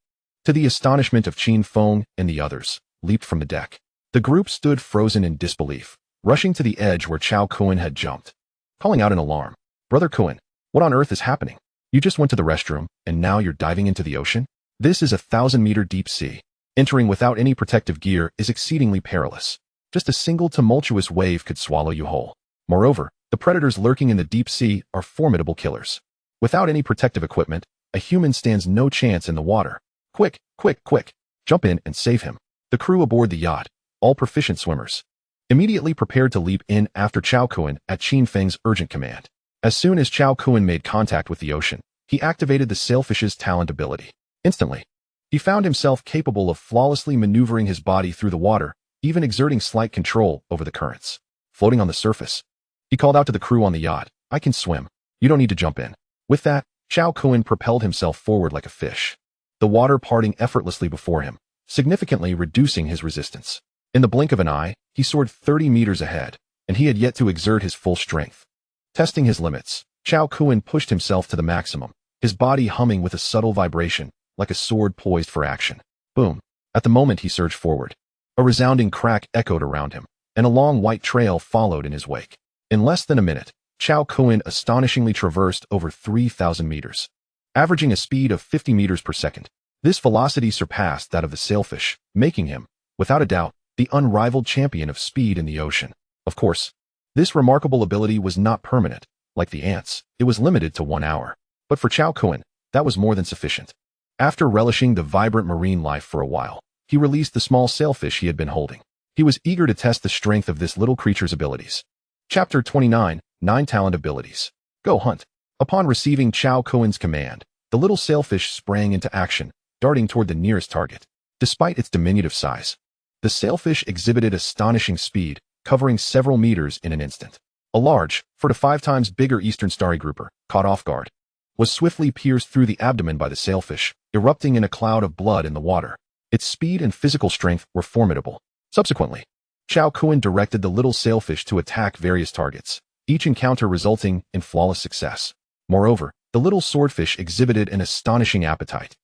A: to the astonishment of Qin Feng and the others, leaped from the deck. The group stood frozen in disbelief, rushing to the edge where Cao Kun had jumped, calling out in alarm. Brother Kun, what on earth is happening? You just went to the restroom, and now you're diving into the ocean? This is a 1,000-meter deep sea. Entering without any protective gear is exceedingly perilous. Just a single tumultuous wave could swallow you whole. Moreover, the predators lurking in the deep sea are formidable killers. Without any protective equipment, a human stands no chance in the water. Quick, quick, quick. Jump in and save him. The crew aboard the yacht, all proficient swimmers, immediately prepared to leap in after Cao Kun at Qin Feng's urgent command. As soon as Cao Kun made contact with the ocean, he activated the sailfish's talent ability. Instantly, he found himself capable of flawlessly maneuvering his body through the water, even exerting slight control over the currents. Floating on the surface, he called out to the crew on the yacht, "I can swim. You don't need to jump in." With that, Cao Kun propelled himself forward like a fish, the water parting effortlessly before him, significantly reducing his resistance. In the blink of an eye, he soared 30 meters ahead, and he had yet to exert his full strength. Testing his limits, Cao Kun pushed himself to the maximum, his body humming with a subtle vibration, like a sword poised for action. Boom. At the moment he surged forward, a resounding crack echoed around him, and a long white trail followed in his wake. In less than a minute, Cao Kun astonishingly traversed over 3,000 meters, averaging a speed of 50 meters per second. This velocity surpassed that of the sailfish, making him, without a doubt, the unrivaled champion of speed in the ocean. Of course, this remarkable ability was not permanent. Like the ants, it was limited to 1 hour. But for Cao Kun, that was more than sufficient. After relishing the vibrant marine life for a while, he released the small sailfish he had been holding. He was eager to test the strength of this little creature's abilities. Chapter 29, 9 Talent Abilities. Go hunt. Upon receiving Cao Kun's command, the little sailfish sprang into action, darting toward the nearest target. Despite its diminutive size, the sailfish exhibited astonishing speed, covering several meters in an instant. A large, 4 to 5 times bigger eastern starry grouper, caught off guard, was swiftly pierced through the abdomen by the sailfish, erupting in a cloud of blood in the water. Its speed and physical strength were formidable. Subsequently, Cao Kun directed the little sailfish to attack various targets, each encounter resulting in flawless success. Moreover, the little swordfish exhibited an astonishing appetite,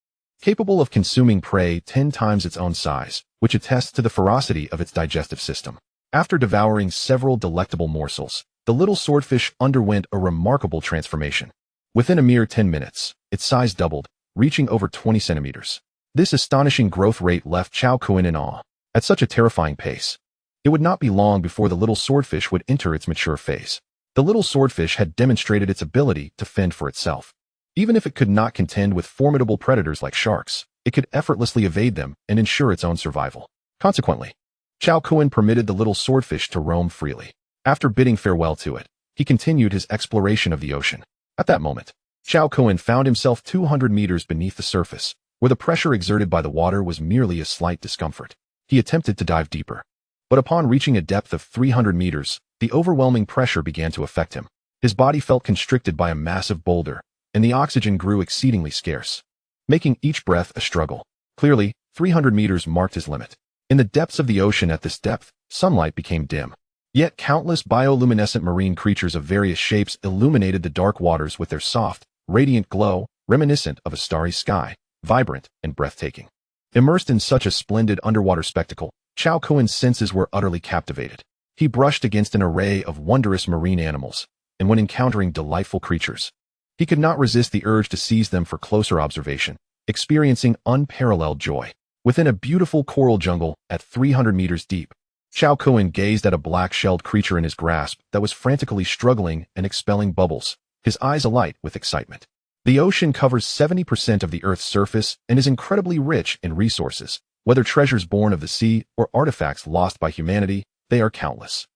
A: capable of consuming prey 10 times its own size, which attests to the ferocity of its digestive system. After devouring several delectable morsels, the little swordfish underwent a remarkable transformation. Within a mere 10 minutes, its size doubled, reaching over 20 centimeters. This astonishing growth rate left Cao Kun in awe. At such a terrifying pace, it would not be long before the little swordfish would enter its mature phase. The little swordfish had demonstrated its ability to fend for itself. Even if it could not contend with formidable predators like sharks, it could effortlessly evade them and ensure its own survival. Consequently, Cao Kun permitted the little swordfish to roam freely. After bidding farewell to it, he continued his exploration of the ocean. At that moment, Cao Kun found himself 200 meters beneath the surface, where the pressure exerted by the water was merely a slight discomfort. He attempted to dive deeper. But upon reaching a depth of 300 meters, the overwhelming pressure began to affect him. His body felt constricted by a massive boulder, and the oxygen grew exceedingly scarce, making each breath a struggle. Clearly, 300 meters marked his limit. In the depths of the ocean at this depth, sunlight became dim. Yet countless bioluminescent marine creatures of various shapes illuminated the dark waters with their soft, radiant glow, reminiscent of a starry sky, vibrant and breathtaking. Immersed in such a splendid underwater spectacle, Cao Kun's senses were utterly captivated. He brushed against an array of wondrous marine animals, and when encountering delightful creatures, he could not resist the urge to seize them for closer observation, experiencing unparalleled joy. Within a beautiful coral jungle at 300 meters deep, Cao Kun gazed at a black-shelled creature in his grasp that was frantically struggling and expelling bubbles, his eyes alight with excitement. The ocean covers 70% of the Earth's surface and is incredibly rich in resources. Whether treasures born of the sea or artifacts lost by humanity, they are countless.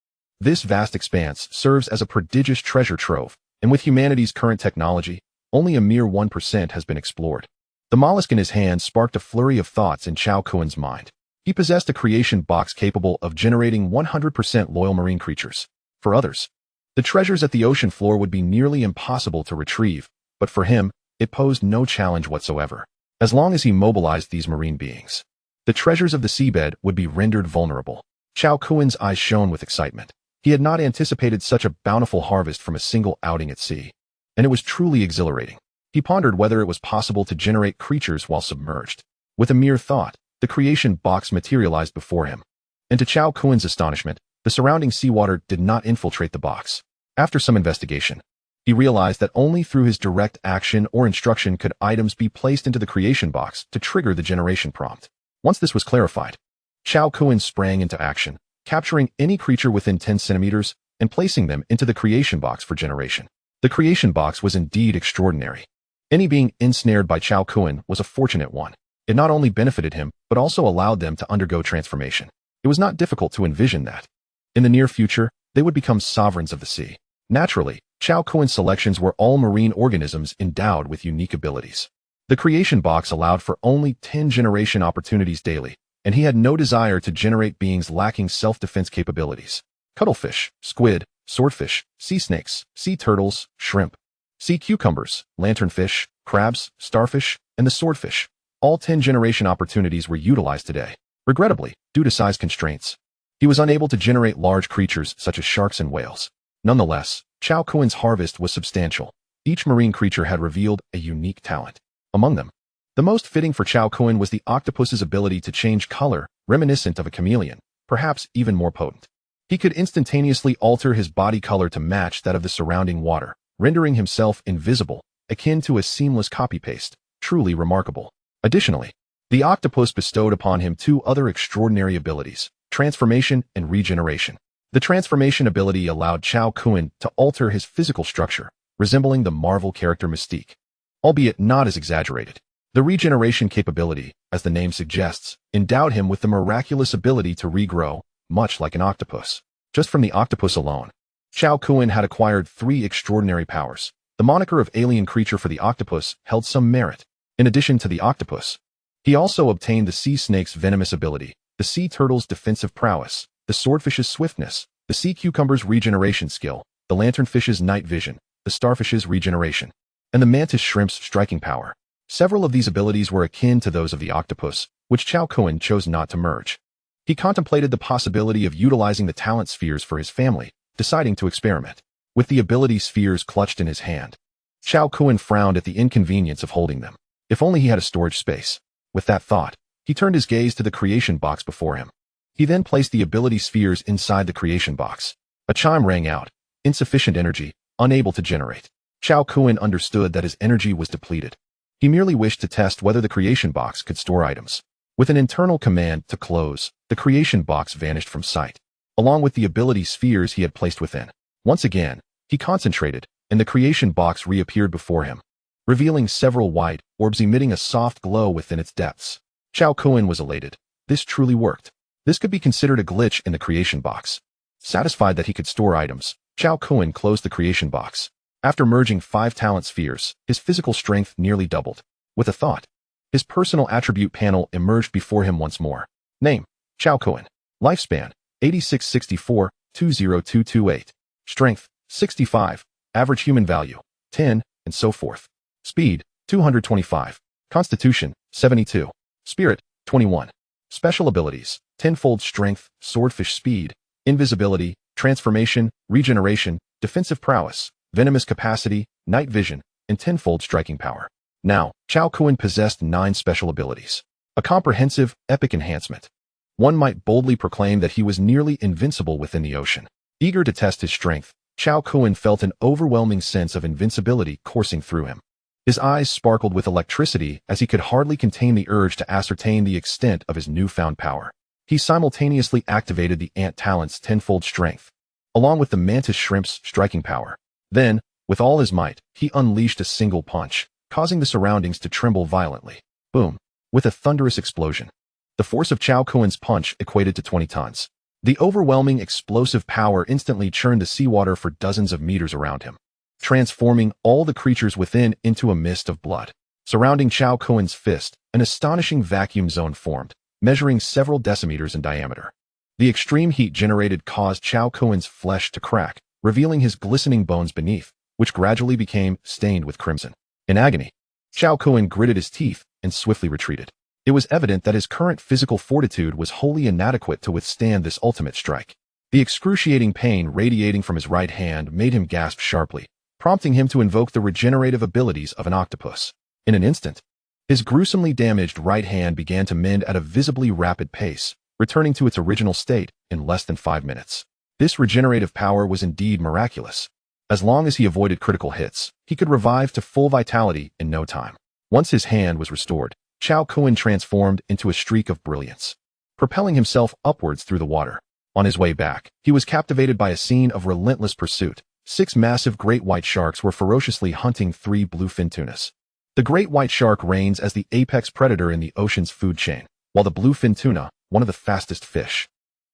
A: This vast expanse serves as a prodigious treasure trove, and with humanity's current technology, only a mere 1% has been explored. The mollusk in his hand sparked a flurry of thoughts in Cao Kun's mind. He possessed a creation box capable of generating 100% loyal marine creatures. For others, the treasures at the ocean floor would be nearly impossible to retrieve, but for him, it posed no challenge whatsoever. As long as he mobilized these marine beings, the treasures of the seabed would be rendered vulnerable. Cao Kun's eyes shone with excitement. He had not anticipated such a bountiful harvest from a single outing at sea, and it was truly exhilarating. He pondered whether it was possible to generate creatures while submerged. With a mere thought, the creation box materialized before him. And to Cao Kun's astonishment, the surrounding seawater did not infiltrate the box. After some investigation, he realized that only through his direct action or instruction could items be placed into the creation box to trigger the generation prompt. Once this was clarified, Cao Kun sprang into action, capturing any creature within 10 centimeters and placing them into the creation box for generation. The creation box was indeed extraordinary. Any being ensnared by Cao Kun was a fortunate one. It not only benefited him, but also allowed them to undergo transformation. It was not difficult to envision that, in the near future, they would become sovereigns of the sea. Naturally, Cao Kun's selections were all marine organisms endowed with unique abilities. The creation box allowed for only 10 generation opportunities daily, and he had no desire to generate beings lacking self-defense capabilities. Cuttlefish, squid, swordfish, sea snakes, sea turtles, shrimp, sea cucumbers, lanternfish, crabs, starfish, and the swordfish. All 10 generation opportunities were utilized today. Regrettably, due to size constraints, he was unable to generate large creatures such as sharks and whales. Nonetheless, Cao Kun's harvest was substantial. Each marine creature had revealed a unique talent. Among them, the most fitting for Cao Kun was the octopus's ability to change color, reminiscent of a chameleon, perhaps even more potent. He could instantaneously alter his body color to match that of the surrounding water, rendering himself invisible, akin to a seamless copy-paste, truly remarkable. Additionally, the octopus bestowed upon him two other extraordinary abilities, transformation and regeneration. The transformation ability allowed Cao Kun to alter his physical structure, resembling the Marvel character Mystique, albeit not as exaggerated. The regeneration capability, as the name suggests, endowed him with the miraculous ability to regrow, much like an octopus. Just from the octopus alone, Cao Kun had acquired 3 extraordinary powers. The moniker of alien creature for the octopus held some merit. In addition to the octopus, he also obtained the sea snake's venomous ability, the sea turtle's defensive prowess, the swordfish's swiftness, the sea cucumber's regeneration skill, the lanternfish's night vision, the starfish's regeneration, and the mantis shrimp's striking power. Several of these abilities were akin to those of the octopus, which Cao Kun chose not to merge. He contemplated the possibility of utilizing the talent spheres for his family, deciding to experiment. With the ability spheres clutched in his hand, Cao Kun frowned at the inconvenience of holding them. If only he had a storage space. With that thought, he turned his gaze to the creation box before him. He then placed the ability spheres inside the creation box. A chime rang out. Insufficient energy, unable to generate. Cao Kun understood that his energy was depleted. He merely wished to test whether the creation box could store items. With an internal command to close, the creation box vanished from sight, along with the ability spheres he had placed within. Once again, he concentrated, and the creation box reappeared before him, revealing several white orbs emitting a soft glow within its depths. Cao Kun was elated. This truly worked. This could be considered a glitch in the creation box. Satisfied that he could store items, Cao Kun closed the creation box. After merging 5 talent spheres, his physical strength nearly doubled. With a thought, his personal attribute panel emerged before him once more. Name: Cao Kun. Lifespan: 8664-20228. Strength: 65. Average human value: 10, and so forth. Speed: 225. Constitution: 72. Spirit: 21. Special abilities: tenfold strength, swordfish speed, invisibility, transformation, regeneration, defensive prowess, venomous capacity, night vision, and tenfold striking power. Now, Cao Kun possessed 9 special abilities. A comprehensive, epic enhancement. One might boldly proclaim that he was nearly invincible within the ocean. Eager to test his strength, Cao Kun felt an overwhelming sense of invincibility coursing through him. His eyes sparkled with electricity as he could hardly contain the urge to ascertain the extent of his newfound power. He simultaneously activated the ant talent's tenfold strength, along with the mantis shrimp's striking power. Then, with all his might, he unleashed a single punch, causing the surroundings to tremble violently. Boom! With a thunderous explosion. The force of Cao Kun's punch equated to 20 tons. The overwhelming explosive power instantly churned the seawater for dozens of meters around him, transforming all the creatures within into a mist of blood. Surrounding Cao Kun's fist, an astonishing vacuum zone formed, measuring several decimeters in diameter. The extreme heat generated caused Cao Kun's flesh to crack, revealing his glistening bones beneath, which gradually became stained with crimson. In agony, Cao Kun gritted his teeth and swiftly retreated. It was evident that his current physical fortitude was wholly inadequate to withstand this ultimate strike. The excruciating pain radiating from his right hand made him gasp sharply, prompting him to invoke the regenerative abilities of an octopus. In an instant, his gruesomely damaged right hand began to mend at a visibly rapid pace, returning to its original state in less than 5 minutes. This regenerative power was indeed miraculous. As long as he avoided critical hits, he could revive to full vitality in no time. Once his hand was restored, Cao Kun transformed into a streak of brilliance, propelling himself upwards through the water. On his way back, he was captivated by a scene of relentless pursuit. 6 massive great white sharks were ferociously hunting 3 bluefin tunas. The great white shark reigns as the apex predator in the ocean's food chain, while the bluefin tuna, one of the fastest fish,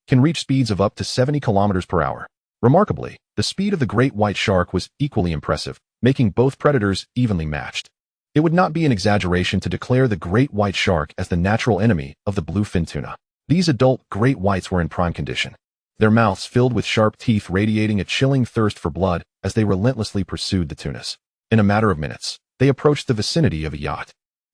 A: can reach speeds of up to 70 kilometers per hour. Remarkably, the speed of the great white shark was equally impressive, making both predators evenly matched. It would not be an exaggeration to declare the great white shark as the natural enemy of the bluefin tuna. These adult great whites were in prime condition, their mouths filled with sharp teeth radiating a chilling thirst for blood as they relentlessly pursued the tunas. In a matter of minutes, they approached the vicinity of a yacht.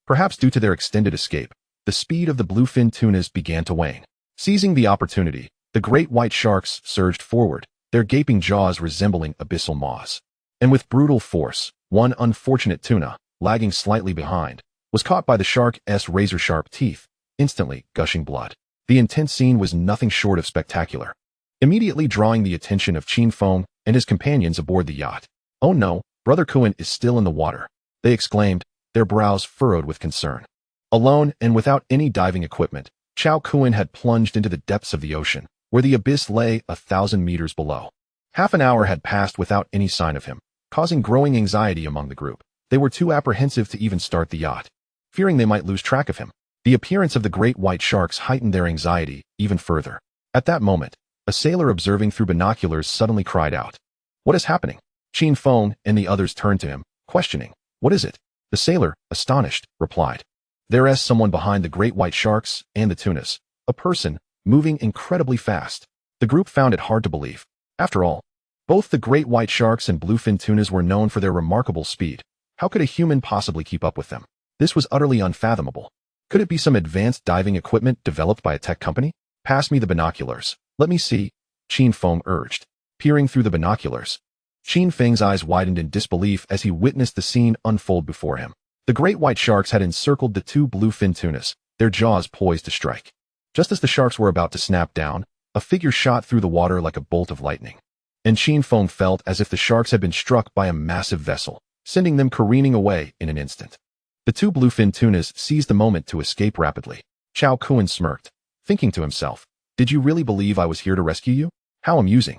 A: Perhaps due to their extended escape, the speed of the bluefin tunas began to wane. Seizing the opportunity, the great white sharks surged forward, their gaping jaws resembling abyssal maws. And with brutal force, one unfortunate tuna, lagging slightly behind, was caught by the shark's razor-sharp teeth, instantly gushing blood. The intense scene was nothing short of spectacular, immediately drawing the attention of Qin Feng and his companions aboard the yacht. "Oh no, Brother Kun is still in the water," they exclaimed, their brows furrowed with concern. Alone and without any diving equipment, Cao Kun had plunged into the depths of the ocean, where the abyss lay 1,000 meters below. Half an hour had passed without any sign of him, causing growing anxiety among the group. They were too apprehensive to even start the yacht, fearing they might lose track of him. The appearance of the great white sharks heightened their anxiety even further. At that moment, a sailor observing through binoculars suddenly cried out, "What is happening?" Qin Feng and the others turned to him, questioning, "What is it?" The sailor, astonished, replied, "There is someone behind the great white sharks and the tunas, a person, moving incredibly fast." The group found it hard to believe. After all, both the great white sharks and bluefin tunas were known for their remarkable speed. How could a human possibly keep up with them? This was utterly unfathomable. Could it be some advanced diving equipment developed by a tech company? "Pass me the binoculars. Let me see," Qin Feng urged. Peering through the binoculars, Qin Feng's eyes widened in disbelief as he witnessed the scene unfold before him. The great white sharks had encircled the 2 bluefin tunas, their jaws poised to strike. Just as the sharks were about to snap down, a figure shot through the water like a bolt of lightning. And Qin Feng felt as if the sharks had been struck by a massive vessel, sending them careening away in an instant. The 2 bluefin tunas seized the moment to escape rapidly. Cao Kun smirked, thinking to himself, "Did you really believe I was here to rescue you? How amusing.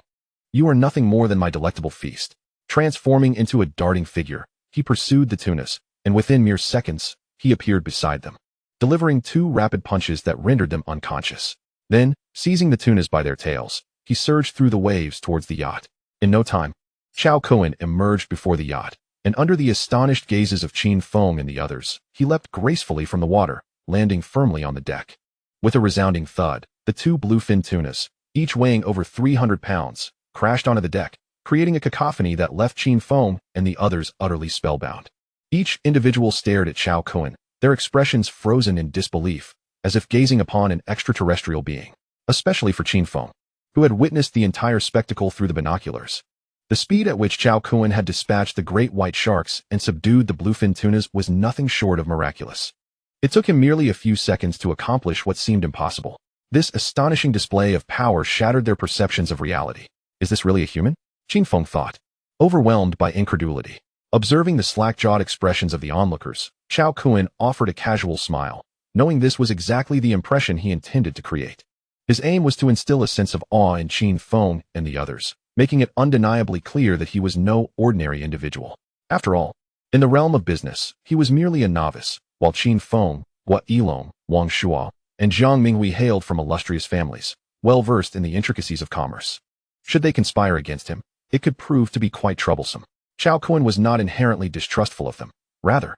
A: You are nothing more than my delectable feast." Transforming into a darting figure, he pursued the tunas, and within mere seconds, he appeared beside them, delivering 2 rapid punches that rendered them unconscious. Then, seizing the tunas by their tails, he surged through the waves towards the yacht. In no time, Cao Kun emerged before the yacht, and under the astonished gazes of Qin Feng and the others, he leapt gracefully from the water, landing firmly on the deck. With a resounding thud, the two bluefin tunas, each weighing over 300 pounds, crashed onto the deck, creating a cacophony that left Qin Feng and the others utterly spellbound. Each individual stared at Cao Kun, their expressions frozen in disbelief, as if gazing upon an extraterrestrial being, especially for Qin Feng, who had witnessed the entire spectacle through the binoculars. The speed at which Cao Kun had dispatched the great white sharks and subdued the bluefin tunas was nothing short of miraculous. It took him merely a few seconds to accomplish what seemed impossible. This astonishing display of power shattered their perceptions of reality. Is this really a human? Qin Feng thought, overwhelmed by incredulity. Observing the slack-jawed expressions of the onlookers, Cao Kun offered a casual smile, knowing this was exactly the impression he intended to create. His aim was to instill a sense of awe in Qin Feng and the others, making it undeniably clear that he was no ordinary individual. After all, in the realm of business, he was merely a novice, while Qin Feng, Guo Yilong, Wang Shuo, and Jiang Minghui hailed from illustrious families, well-versed in the intricacies of commerce. Should they conspire against him, it could prove to be quite troublesome. Cao Kun was not inherently distrustful of them. Rather,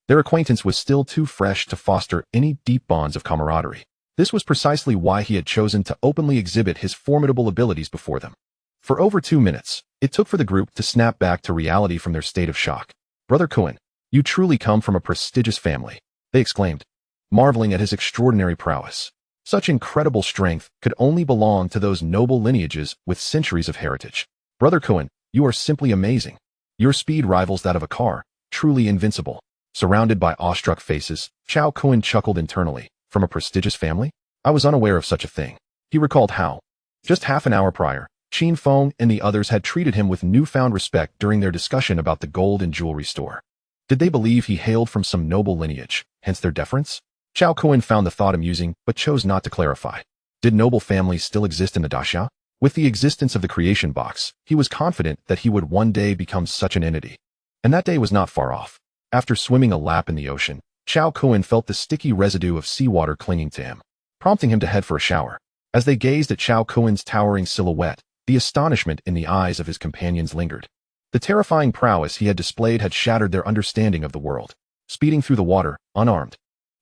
A: their acquaintance was still too fresh to foster any deep bonds of camaraderie. This was precisely why he had chosen to openly exhibit his formidable abilities before them. For over 2 minutes, it took for the group to snap back to reality from their state of shock. "Brother Kun, you truly come from a prestigious family," they exclaimed, marveling at his extraordinary prowess. Such incredible strength could only belong to those noble lineages with centuries of heritage. "Brother Kun, you are simply amazing. Your speed rivals that of a car, truly invincible." Surrounded by awestruck faces, Cao Kun chuckled internally. From a prestigious family? I was unaware of such a thing. He recalled how, just half an hour prior, Qin Feng and the others had treated him with newfound respect during their discussion about the gold and jewelry store. Did they believe he hailed from some noble lineage, hence their deference? Cao Kun found the thought amusing, but chose not to clarify. Did noble families still exist in the Daxia? With the existence of the creation box, he was confident that he would one day become such an entity. And that day was not far off. After swimming a lap in the ocean, Cao Kun felt the sticky residue of seawater clinging to him, prompting him to head for a shower. As they gazed at Cao Kun's towering silhouette, the astonishment in the eyes of his companions lingered. The terrifying prowess he had displayed had shattered their understanding of the world, speeding through the water, unarmed,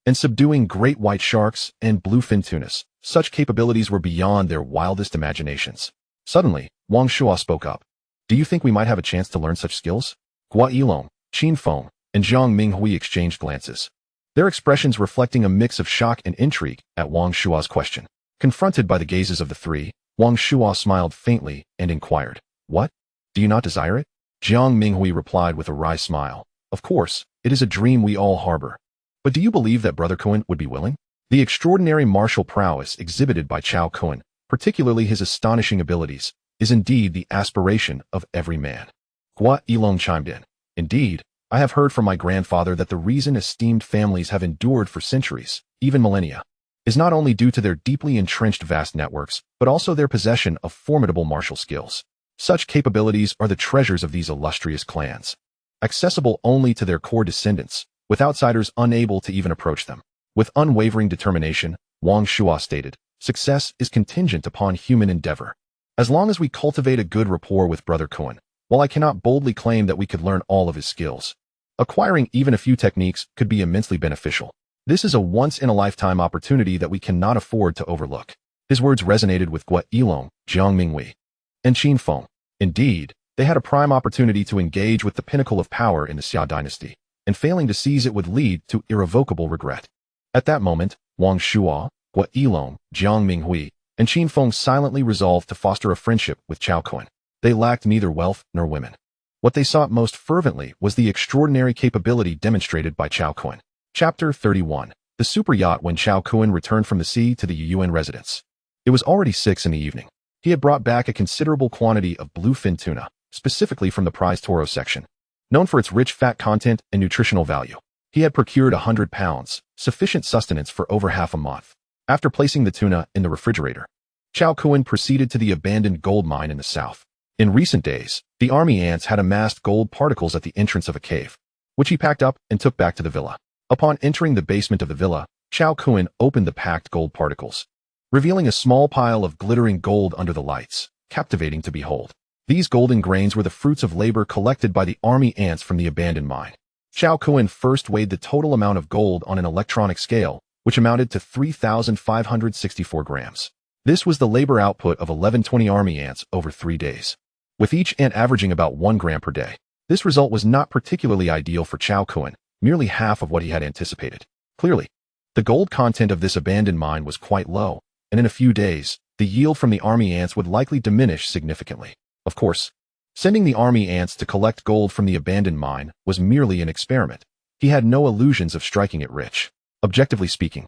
A: and subduing great white sharks and bluefin tunas. Such capabilities were beyond their wildest imaginations. Suddenly, Wang Shuo spoke up. "Do you think we might have a chance to learn such skills?" Guo Yilong, Qin Feng, and Jiang Minghui exchanged glances, their expressions reflecting a mix of shock and intrigue at Wang Shuo's question. Confronted by the gazes of the three, Wang Shuo smiled faintly and inquired, "What? Do you not desire it?" Jiang Minghui replied with a wry smile, "Of course, it is a dream we all harbor. But do you believe that Brother Kun would be willing?" The extraordinary martial prowess exhibited by Cao Kun, particularly his astonishing abilities, is indeed the aspiration of every man. Guo Yilong chimed in. "Indeed, I have heard from my grandfather that the reason esteemed families have endured for centuries, even millennia, is not only due to their deeply entrenched vast networks, but also their possession of formidable martial skills. Such capabilities are the treasures of these illustrious clans, accessible only to their core descendants, with outsiders unable to even approach them." With unwavering determination, Wang Shuo stated, "Success is contingent upon human endeavor. As long as we cultivate a good rapport with Brother Kun, while I cannot boldly claim that we could learn all of his skills, acquiring even a few techniques could be immensely beneficial. This is a once-in-a-lifetime opportunity that we cannot afford to overlook." His words resonated with Guo Yilong, Jiang Minghui, and Qin Feng. Indeed, they had a prime opportunity to engage with the pinnacle of power in the Xia dynasty, and failing to seize it would lead to irrevocable regret. At that moment, Wang Shuo, Guo Yilong, Jiang Minghui, and Qin Feng silently resolved to foster a friendship with Cao Kun. They lacked neither wealth nor women. What they sought most fervently was the extraordinary capability demonstrated by Cao Kun. Chapter 31. The super yacht. When Cao Kun returned from the sea to the Yuan residence, it was already 6 in the evening. He had brought back a considerable quantity of bluefin tuna, specifically from the prize Toro section, known for its rich fat content and nutritional value. He had procured 100 pounds, sufficient sustenance for over half a month. After placing the tuna in the refrigerator, Cao Kun proceeded to the abandoned gold mine in the south. In recent days, the army ants had amassed gold particles at the entrance of a cave, which he packed up and took back to the villa. Upon entering the basement of the villa, Cao Kun opened the packed gold particles, revealing a small pile of glittering gold under the lights, captivating to behold. These golden grains were the fruits of labor collected by the army ants from the abandoned mine. Cao Kun first weighed the total amount of gold on an electronic scale, which amounted to 3,564 grams. This was the labor output of 1120 army ants over 3 days, with each ant averaging about 1 gram per day. This result was not particularly ideal for Cao Kun, merely half of what he had anticipated. Clearly, the gold content of this abandoned mine was quite low, and in a few days, the yield from the army ants would likely diminish significantly. Of course, sending the army ants to collect gold from the abandoned mine was merely an experiment. He had no illusions of striking it rich. Objectively speaking,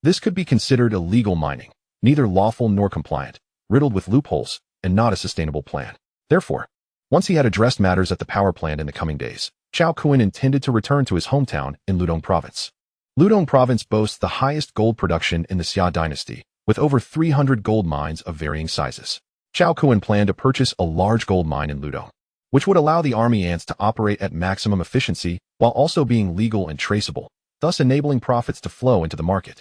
A: this could be considered illegal mining, neither lawful nor compliant, riddled with loopholes, and not a sustainable plan. Therefore, once he had addressed matters at the power plant in the coming days, Cao Kun intended to return to his hometown in Ludong Province. Ludong Province boasts the highest gold production in the Xia dynasty, with over 300 gold mines of varying sizes. Cao Kun planned to purchase a large gold mine in Ludong, which would allow the army ants to operate at maximum efficiency while also being legal and traceable, thus enabling profits to flow into the market.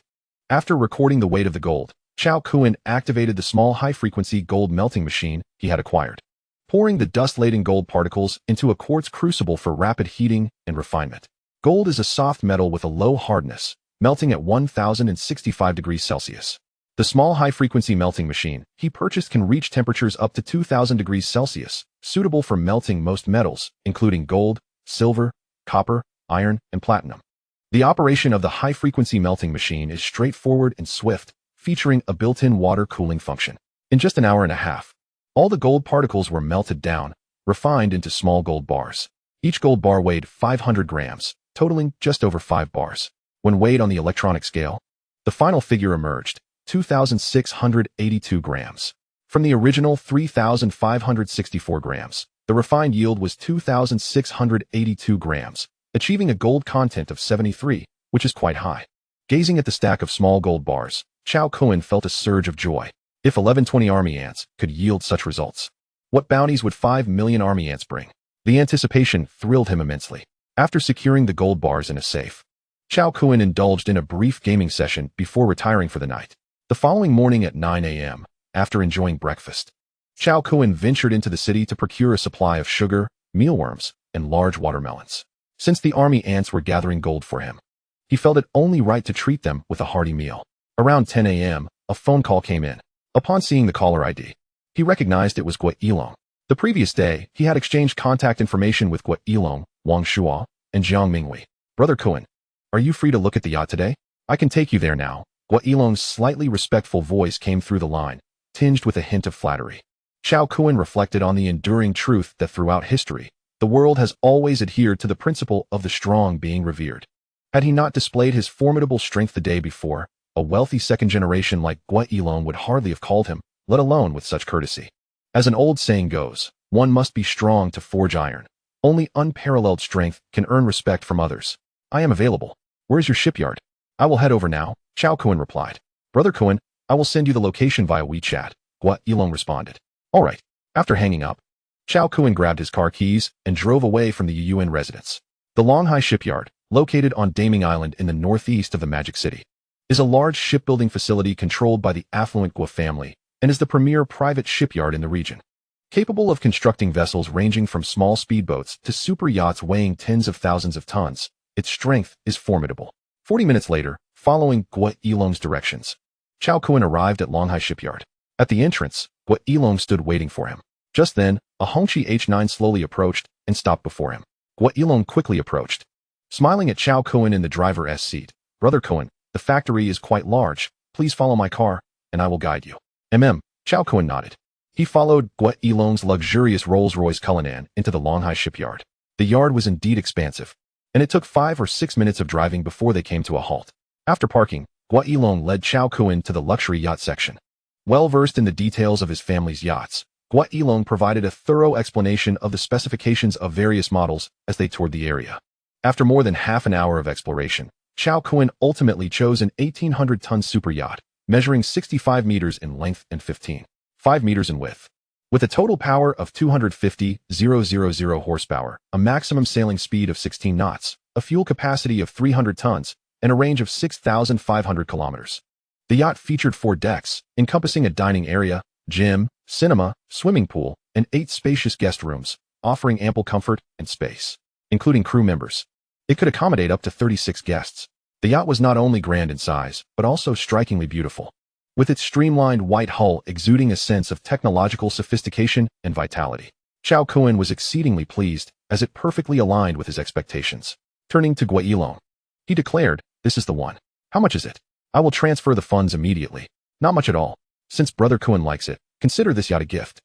A: After recording the weight of the gold, Cao Kun activated the small high-frequency gold melting machine he had acquired, pouring the dust-laden gold particles into a quartz crucible for rapid heating and refinement. Gold is a soft metal with a low hardness, melting at 1,065 degrees Celsius. The small high-frequency melting machine he purchased can reach temperatures up to 2,000 degrees Celsius, suitable for melting most metals, including gold, silver, copper, iron, and platinum. The operation of the high-frequency melting machine is straightforward and swift, featuring a built-in water cooling function. In just an hour and a half, all the gold particles were melted down, refined into small gold bars. Each gold bar weighed 500 grams, totaling just over 5 bars. When weighed on the electronic scale, the final figure emerged, 2,682 grams. From the original 3,564 grams, the refined yield was 2,682 grams, achieving a gold content of 73, which is quite high. Gazing at the stack of small gold bars, Cao Kun felt a surge of joy. If 1120 army ants could yield such results, what bounties would 5 million army ants bring? The anticipation thrilled him immensely. After securing the gold bars in a safe, Cao Kun indulged in a brief gaming session before retiring for the night. The following morning at 9 a.m., after enjoying breakfast, Cao Kun ventured into the city to procure a supply of sugar, mealworms, and large watermelons. Since the army ants were gathering gold for him, he felt it only right to treat them with a hearty meal. Around 10 a.m., a phone call came in. Upon seeing the caller ID, he recognized it was Guo Yilong. The previous day, he had exchanged contact information with Guo Yilong, Wang Shuo, and Jiang Mingwei. Brother Kun, are you free to look at the yacht today? I can take you there now. Guo Yilong's slightly respectful voice came through the line, tinged with a hint of flattery. Cao Kun reflected on the enduring truth that throughout history, the world has always adhered to the principle of the strong being revered. Had he not displayed his formidable strength the day before, a wealthy second generation like Guo Yilong would hardly have called him, let alone with such courtesy. As an old saying goes, one must be strong to forge iron. Only unparalleled strength can earn respect from others. I am available. Where is your shipyard? I will head over now, Cao Kun replied. Brother Kun, I will send you the location via WeChat, Guo Yilong responded. All right. After hanging up, Cao Kun grabbed his car keys and drove away from the Yuyuan residence. The Longhai Shipyard, located on Daming Island in the northeast of the Magic City, is a large shipbuilding facility controlled by the affluent Guo family and is the premier private shipyard in the region. Capable of constructing vessels ranging from small speedboats to super yachts weighing tens of thousands of tons, its strength is formidable. 40 minutes later, following Guo Yilong's directions, Cao Kun arrived at Longhai Shipyard. At the entrance, Guo Yilong stood waiting for him. Just then, a Hongqi H9 slowly approached and stopped before him. Guo Yilong quickly approached, smiling at Cao Kun in the driver's seat. Brother Kun, the factory is quite large. Please follow my car, and I will guide you. Cao Kun nodded. He followed Guo Yilong's luxurious Rolls-Royce Cullinan into the Longhai Shipyard. The yard was indeed expansive, and it took 5 or 6 minutes of driving before they came to a halt. After parking, Guo Yilong led Cao Kun to the luxury yacht section. Well versed in the details of his family's yachts, Guo Yilong provided a thorough explanation of the specifications of various models as they toured the area. After more than half an hour of exploration, Cao Kun ultimately chose an 1,800-ton super yacht, measuring 65 meters in length and 15.5 meters in width. With a total power of 250,000 horsepower, a maximum sailing speed of 16 knots, a fuel capacity of 300 tons, and a range of 6,500 kilometers. The yacht featured 4 decks, encompassing a dining area, gym, cinema, swimming pool, and 8 spacious guest rooms, offering ample comfort and space, including crew members. It could accommodate up to 36 guests. The yacht was not only grand in size, but also strikingly beautiful, with its streamlined white hull exuding a sense of technological sophistication and vitality. Cao Kun was exceedingly pleased, as it perfectly aligned with his expectations. Turning to Gua Yilong, he declared, "This is the one. How much is it? I will transfer the funds immediately." "Not much at all. Since Brother Kun likes it, consider this yacht a gift."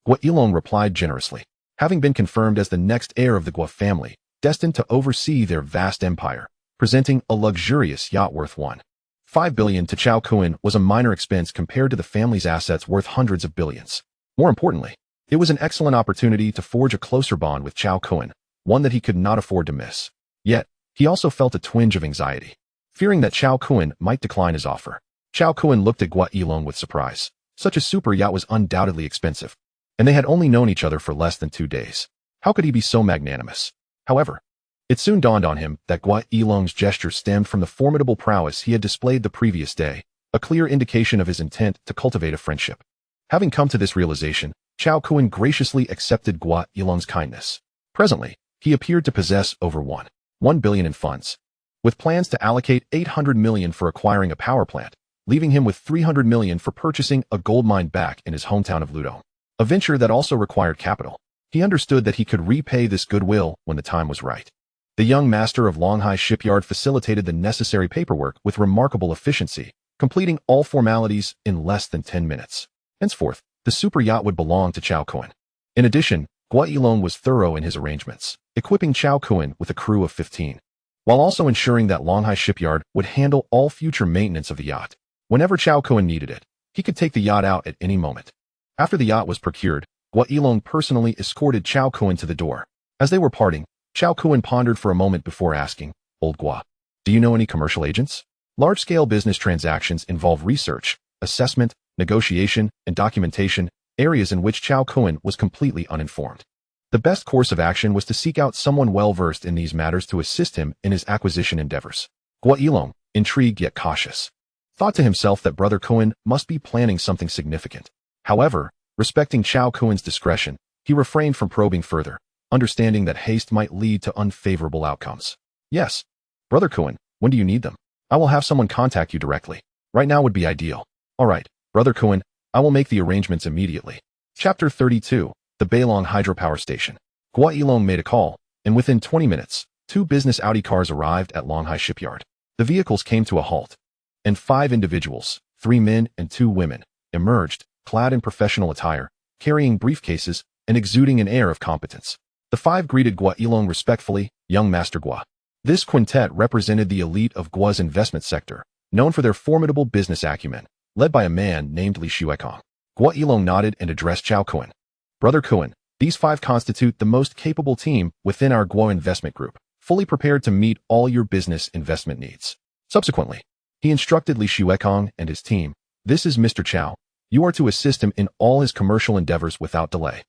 A: Gua Yilong replied generously. Having been confirmed as the next heir of the Gua family, destined to oversee their vast empire, presenting a luxurious yacht worth $1.5 billion to Cao Kun was a minor expense compared to the family's assets worth hundreds of billions. More importantly, it was an excellent opportunity to forge a closer bond with Cao Kun, one that he could not afford to miss. Yet, he also felt a twinge of anxiety, fearing that Cao Kun might decline his offer. Cao Kun looked at Gua Yilong with surprise. Such a super yacht was undoubtedly expensive, and they had only known each other for less than 2 days. How could he be so magnanimous? However, it soon dawned on him that Gua Yilong's gesture stemmed from the formidable prowess he had displayed the previous day, a clear indication of his intent to cultivate a friendship. Having come to this realization, Cao Kun graciously accepted Gua Yilong's kindness. Presently, he appeared to possess over $1 billion in funds, with plans to allocate $800 million for acquiring a power plant, leaving him with $300 million for purchasing a gold mine back in his hometown of Ludo, a venture that also required capital. He understood that he could repay this goodwill when the time was right. The young master of Longhai Shipyard facilitated the necessary paperwork with remarkable efficiency, completing all formalities in less than 10 minutes. Henceforth, the super yacht would belong to Cao Kun. In addition, Gua Yilong was thorough in his arrangements, equipping Cao Kun with a crew of 15, while also ensuring that Longhai Shipyard would handle all future maintenance of the yacht. Whenever Cao Kun needed it, he could take the yacht out at any moment. After the yacht was procured, Gua Yilong personally escorted Cao Kun to the door. As they were parting, Cao Kun pondered for a moment before asking, "Old Gua, do you know any commercial agents?" Large-scale business transactions involve research, assessment, negotiation, and documentation, areas in which Cao Kun was completely uninformed. The best course of action was to seek out someone well-versed in these matters to assist him in his acquisition endeavors. Gua Yilong, intrigued yet cautious, thought to himself that Brother Kun must be planning something significant. However, respecting Cao Kun's discretion, he refrained from probing further, understanding that haste might lead to unfavorable outcomes. "Yes, Brother Kun, when do you need them? I will have someone contact you directly. Right now would be ideal." "All right, Brother Kun, I will make the arrangements immediately." Chapter 32, the Bailong Hydropower Station. Gua Yilong made a call, and within 20 minutes, 2 business Audi cars arrived at Longhai Shipyard. The vehicles came to a halt, and 5 individuals, 3 men and 2 women, emerged, clad in professional attire, carrying briefcases and exuding an air of competence. The 5 greeted Gua Yilong respectfully, "Young Master Gua." This quintet represented the elite of Gua's investment sector, known for their formidable business acumen, led by a man named Li Xuekong. Gua Yilong nodded and addressed Cao Kun. "Brother Kun, these 5 constitute the most capable team within our Gua investment group, fully prepared to meet all your business investment needs." Subsequently, he instructed Li Xuekong and his team, "This is Mr. Cao. You are to assist him in all his commercial endeavors without delay."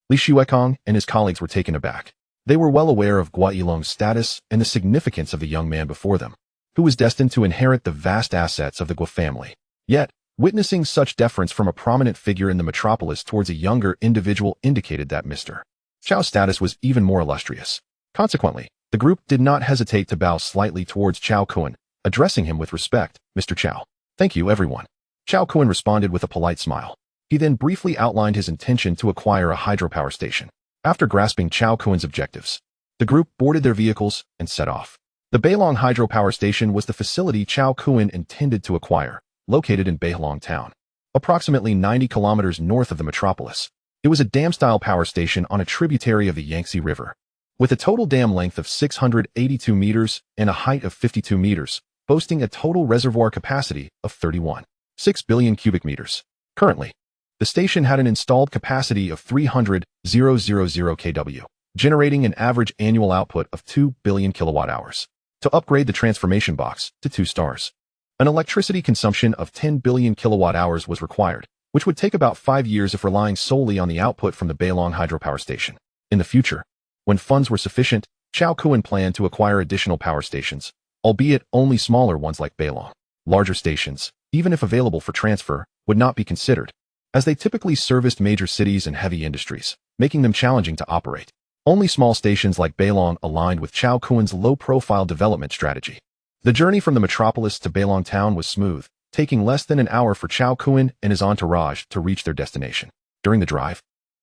A: Li Xuekong and his colleagues were taken aback. They were well aware of Gua Yilong's status and the significance of the young man before them, who was destined to inherit the vast assets of the Gua family. Yet, witnessing such deference from a prominent figure in the metropolis towards a younger individual indicated that Mr. Chao's status was even more illustrious. Consequently, the group did not hesitate to bow slightly towards Cao Kun, addressing him with respect, "Mr. Cao." "Thank you, everyone." Cao Kun responded with a polite smile. He then briefly outlined his intention to acquire a hydropower station. After grasping Cao Kun's objectives, the group boarded their vehicles and set off. The Bailong Hydropower Station was the facility Cao Kun intended to acquire, located in Bailong town, approximately 90 kilometers north of the metropolis. It was a dam-style power station on a tributary of the Yangtze River, with a total dam length of 682 meters and a height of 52 meters, boasting a total reservoir capacity of 31.6 billion cubic meters. Currently, the station had an installed capacity of 300,000 kW, generating an average annual output of 2 billion kilowatt-hours. To upgrade the transformation box to 2 stars, an electricity consumption of 10 billion kilowatt-hours was required, which would take about 5 years if relying solely on the output from the Bailong hydropower station. In the future, when funds were sufficient, Cao Kun planned to acquire additional power stations, albeit only smaller ones like Bailong. Larger stations, even if available for transfer, would not be considered. as they typically serviced major cities and heavy industries, making them challenging to operate. Only small stations like Bailong aligned with Cao Kun's low-profile development strategy. The journey from the metropolis to Bailong town was smooth, taking less than an hour for Cao Kun and his entourage to reach their destination. During the drive,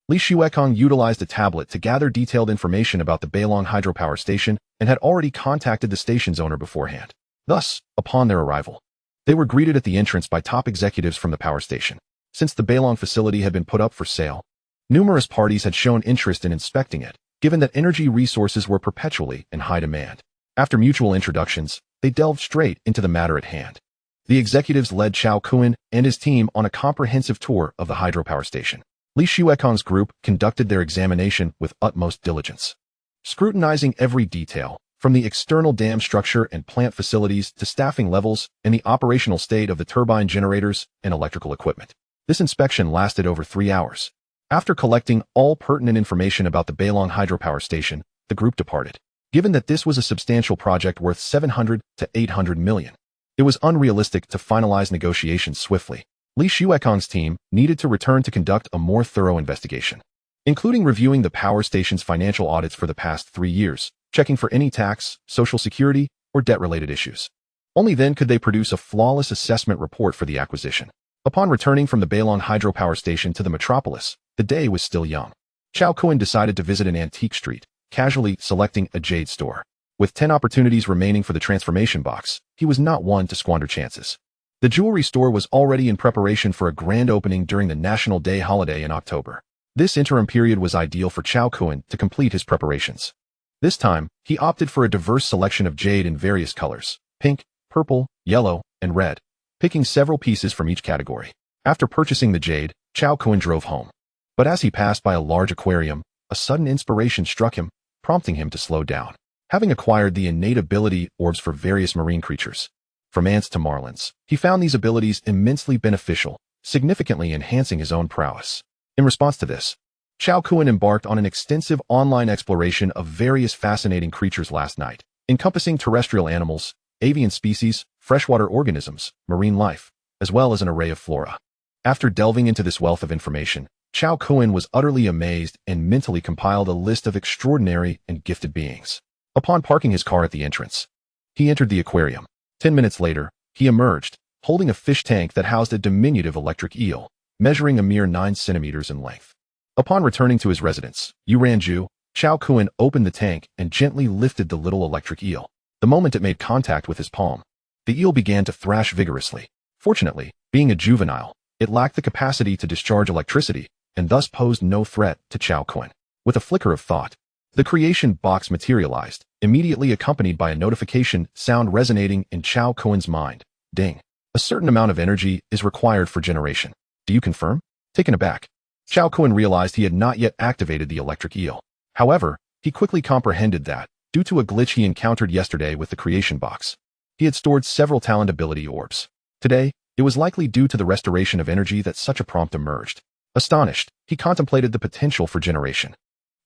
A: Li Xuekong utilized a tablet to gather detailed information about the Bailong hydropower station and had already contacted the station's owner beforehand. Thus, upon their arrival, they were greeted at the entrance by top executives from the power station. Since the Bailong facility had been put up for sale, numerous parties had shown interest in inspecting it, given that energy resources were perpetually in high demand. After mutual introductions, they delved straight into the matter at hand. The executives led Cao Kun and his team on a comprehensive tour of the hydropower station. Li Xuekong's group conducted their examination with utmost diligence, scrutinizing every detail, from the external dam structure and plant facilities to staffing levels and the operational state of the turbine generators and electrical equipment. This inspection lasted over 3 hours. After collecting all pertinent information about the Bailong hydropower station, the group departed. Given that this was a substantial project worth 700 to 800 million, it was unrealistic to finalize negotiations swiftly. Li Xuekong's team needed to return to conduct a more thorough investigation, including reviewing the power station's financial audits for the past 3 years, checking for any tax, social security, or debt-related issues. Only then could they produce a flawless assessment report for the acquisition. Upon returning from the Bailong hydropower station to the metropolis, the day was still young. Cao Kun decided to visit an antique street, casually selecting a jade store. With 10 opportunities remaining for the transformation box, he was not one to squander chances. The jewelry store was already in preparation for a grand opening during the National Day holiday in October. This interim period was ideal for Cao Kun to complete his preparations. This time, he opted for a diverse selection of jade in various colors: pink, purple, yellow, and red, picking several pieces from each category. After purchasing the jade, Cao Kun drove home. But as he passed by a large aquarium, a sudden inspiration struck him, prompting him to slow down. Having acquired the innate ability orbs for various marine creatures, from ants to marlins, he found these abilities immensely beneficial, significantly enhancing his own prowess. In response to this, Cao Kun embarked on an extensive online exploration of various fascinating creatures last night, encompassing terrestrial animals, avian species, freshwater organisms, marine life, as well as an array of flora. After delving into this wealth of information, Cao Kun was utterly amazed and mentally compiled a list of extraordinary and gifted beings. Upon parking his car at the entrance, he entered the aquarium. 10 minutes later, he emerged, holding a fish tank that housed a diminutive electric eel, measuring a mere 9 centimeters in length. Upon returning to his residence, Yuranju, Cao Kun opened the tank and gently lifted the little electric eel. The moment it made contact with his palm, the eel began to thrash vigorously. Fortunately, being a juvenile, it lacked the capacity to discharge electricity and thus posed no threat to Cao Kun. With a flicker of thought, the creation box materialized, immediately accompanied by a notification sound resonating in Cao Kun's mind. Ding. A certain amount of energy is required for generation. Do you confirm? Taken aback, Cao Kun realized he had not yet activated the electric eel. However, he quickly comprehended that, due to a glitch he encountered yesterday with the creation box, he had stored several talent ability orbs. Today, it was likely due to the restoration of energy that such a prompt emerged. Astonished, he contemplated the potential for generation.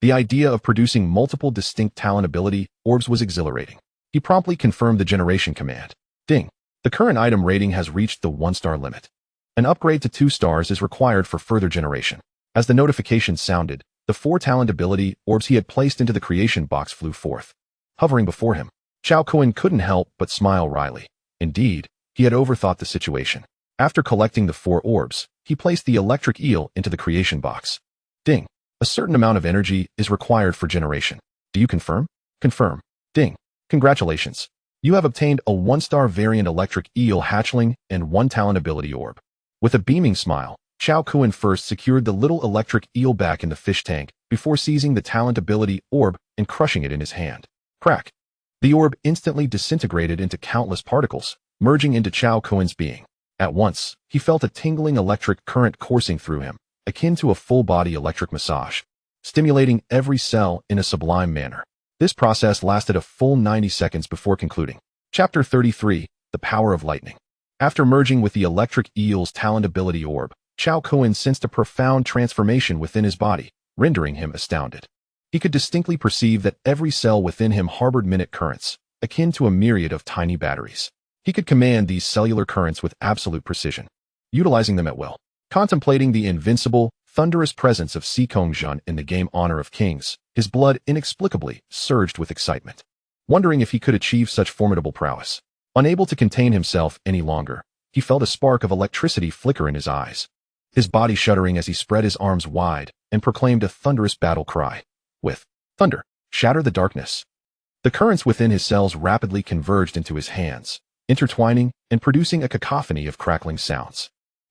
A: The idea of producing multiple distinct talent ability orbs was exhilarating. He promptly confirmed the generation command. Ding. The current item rating has reached the 1-star limit. An upgrade to 2 stars is required for further generation. As the notification sounded, the 4 talent ability orbs he had placed into the creation box flew forth. Hovering before him, Cao Kun couldn't help but smile wryly. Indeed, he had overthought the situation. After collecting the 4 orbs, he placed the electric eel into the creation box. Ding. A certain amount of energy is required for generation. Do you confirm? Confirm. Ding. Congratulations. You have obtained a 1-star variant electric eel hatchling and 1 talent ability orb. With a beaming smile, Cao Kun first secured the little electric eel back in the fish tank before seizing the talent ability orb and crushing it in his hand. Crack. The orb instantly disintegrated into countless particles, merging into Cao Kun's being. At once, he felt a tingling electric current coursing through him, akin to a full-body electric massage, stimulating every cell in a sublime manner. This process lasted a full 90 seconds before concluding. Chapter 33, The Power of Lightning. After merging with the electric eel's talent ability orb, Cao Kun sensed a profound transformation within his body, rendering him astounded. He could distinctly perceive that every cell within him harbored minute currents, akin to a myriad of tiny batteries. He could command these cellular currents with absolute precision, utilizing them at will. Contemplating the invincible, thunderous presence of Cao in the game Honor of Kings, his blood inexplicably surged with excitement. Wondering if he could achieve such formidable prowess. Unable to contain himself any longer, he felt a spark of electricity flicker in his eyes. His body shuddering as he spread his arms wide and proclaimed a thunderous battle cry. With thunder, shatter the darkness. The currents within his cells rapidly converged into his hands, intertwining and producing a cacophony of crackling sounds.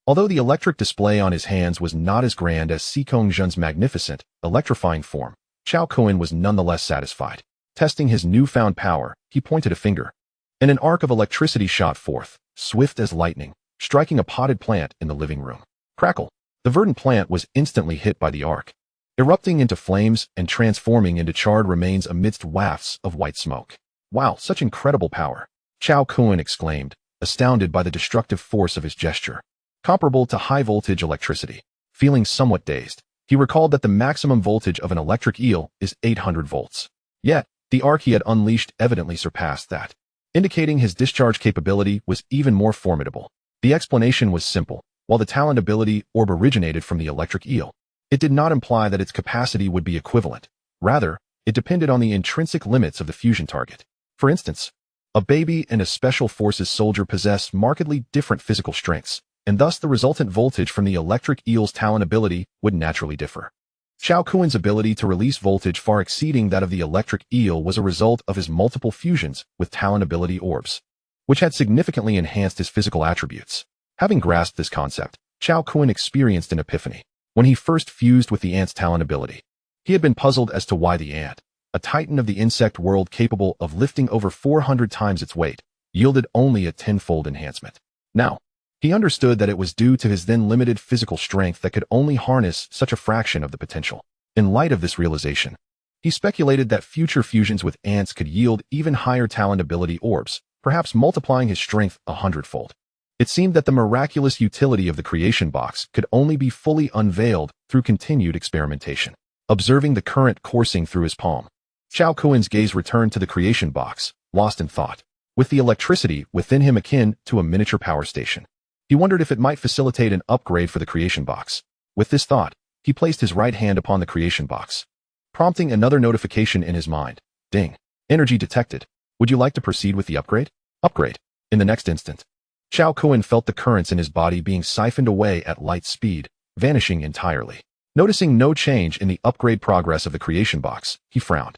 A: Although the electric display on his hands was not as grand as Cao's magnificent, electrifying form, Cao Kun was nonetheless satisfied. Testing his newfound power, he pointed a finger, and an arc of electricity shot forth, swift as lightning, striking a potted plant in the living room. Crackle! The verdant plant was instantly hit by the arc, erupting into flames and transforming into charred remains amidst wafts of white smoke. Wow, such incredible power! Cao Kun exclaimed, astounded by the destructive force of his gesture. Comparable to high-voltage electricity. Feeling somewhat dazed, he recalled that the maximum voltage of an electric eel is 800 volts. Yet, the arc he had unleashed evidently surpassed that, indicating his discharge capability was even more formidable. The explanation was simple. While the talent ability orb originated from the electric eel, it did not imply that its capacity would be equivalent. Rather, it depended on the intrinsic limits of the fusion target. For instance, a baby and a special forces soldier possess markedly different physical strengths, and thus the resultant voltage from the electric eel's talent ability would naturally differ. Cao Kun's ability to release voltage far exceeding that of the electric eel was a result of his multiple fusions with talent ability orbs, which had significantly enhanced his physical attributes. Having grasped this concept, Cao Kun experienced an epiphany. When he first fused with the ant's talent ability, he had been puzzled as to why the ant, a titan of the insect world capable of lifting over 400 times its weight, yielded only a tenfold enhancement. Now, he understood that it was due to his then limited physical strength that could only harness such a fraction of the potential. In light of this realization, he speculated that future fusions with ants could yield even higher talent ability orbs, perhaps multiplying his strength 100-fold. It seemed that the miraculous utility of the creation box could only be fully unveiled through continued experimentation. Observing the current coursing through his palm, Cao Kun's gaze returned to the creation box, lost in thought. With the electricity within him akin to a miniature power station, he wondered if it might facilitate an upgrade for the creation box. With this thought, he placed his right hand upon the creation box, prompting another notification in his mind. Ding. Energy detected. Would you like to proceed with the upgrade? Upgrade. In the next instant, Cao Kun felt the currents in his body being siphoned away at light speed, vanishing entirely. Noticing no change in the upgrade progress of the creation box, he frowned.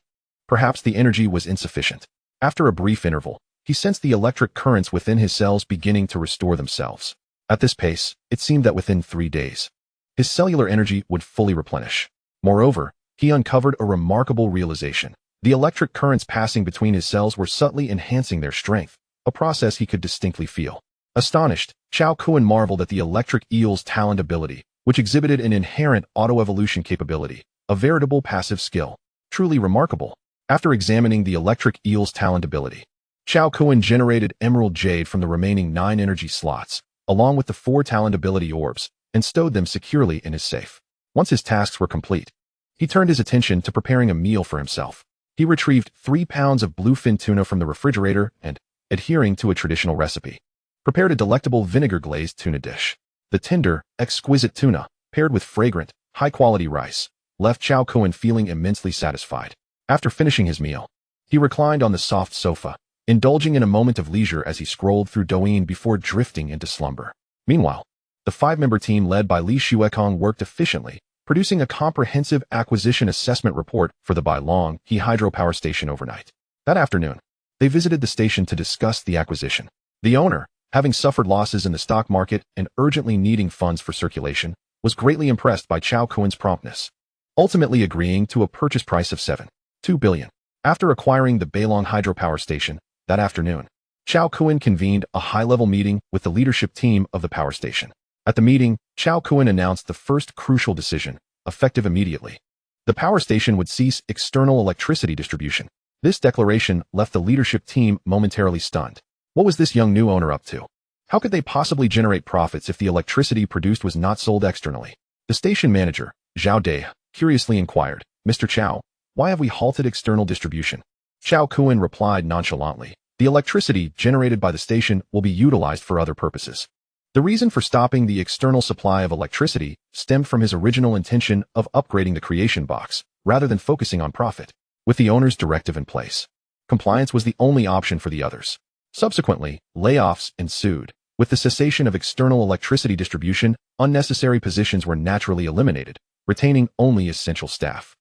A: Perhaps the energy was insufficient. After a brief interval, he sensed the electric currents within his cells beginning to restore themselves. At this pace, it seemed that within 3 days, his cellular energy would fully replenish. Moreover, he uncovered a remarkable realization. The electric currents passing between his cells were subtly enhancing their strength, a process he could distinctly feel. Astonished, Cao Kun marveled at the electric eel's talent ability, which exhibited an inherent auto-evolution capability, a veritable passive skill. Truly remarkable. After examining the electric eel's talent ability, Cao Kun generated emerald jade from the remaining 9 energy slots, along with the 4 talent ability orbs, and stowed them securely in his safe. Once his tasks were complete, he turned his attention to preparing a meal for himself. He retrieved 3 pounds of bluefin tuna from the refrigerator and, adhering to a traditional recipe, prepared a delectable vinegar-glazed tuna dish. The tender, exquisite tuna, paired with fragrant, high-quality rice, left Cao Kun feeling immensely satisfied. After finishing his meal, he reclined on the soft sofa, indulging in a moment of leisure as he scrolled through Douyin before drifting into slumber. Meanwhile, the 5-member team led by Li Xuekong worked efficiently, producing a comprehensive acquisition assessment report for the Bailong He hydropower station overnight. That afternoon, they visited the station to discuss the acquisition. The owner, having suffered losses in the stock market and urgently needing funds for circulation, was greatly impressed by Cao Kun's promptness, ultimately agreeing to a purchase price of 7.2 billion. After acquiring the Bailong hydropower station, that afternoon, Cao Kun convened a high-level meeting with the leadership team of the power station. At the meeting, Cao Kun announced the first crucial decision, effective immediately. The power station would cease external electricity distribution. This declaration left the leadership team momentarily stunned. What was this young new owner up to? How could they possibly generate profits if the electricity produced was not sold externally? The station manager, Zhao Dai, curiously inquired, Mr. Cao, why have we halted external distribution? Cao Kun replied nonchalantly, the electricity generated by the station will be utilized for other purposes. The reason for stopping the external supply of electricity stemmed from his original intention of upgrading the creation box, rather than focusing on profit. With the owner's directive in place, compliance was the only option for the others. Subsequently, layoffs ensued. With the cessation of external electricity distribution, unnecessary positions were naturally eliminated, retaining only essential staff.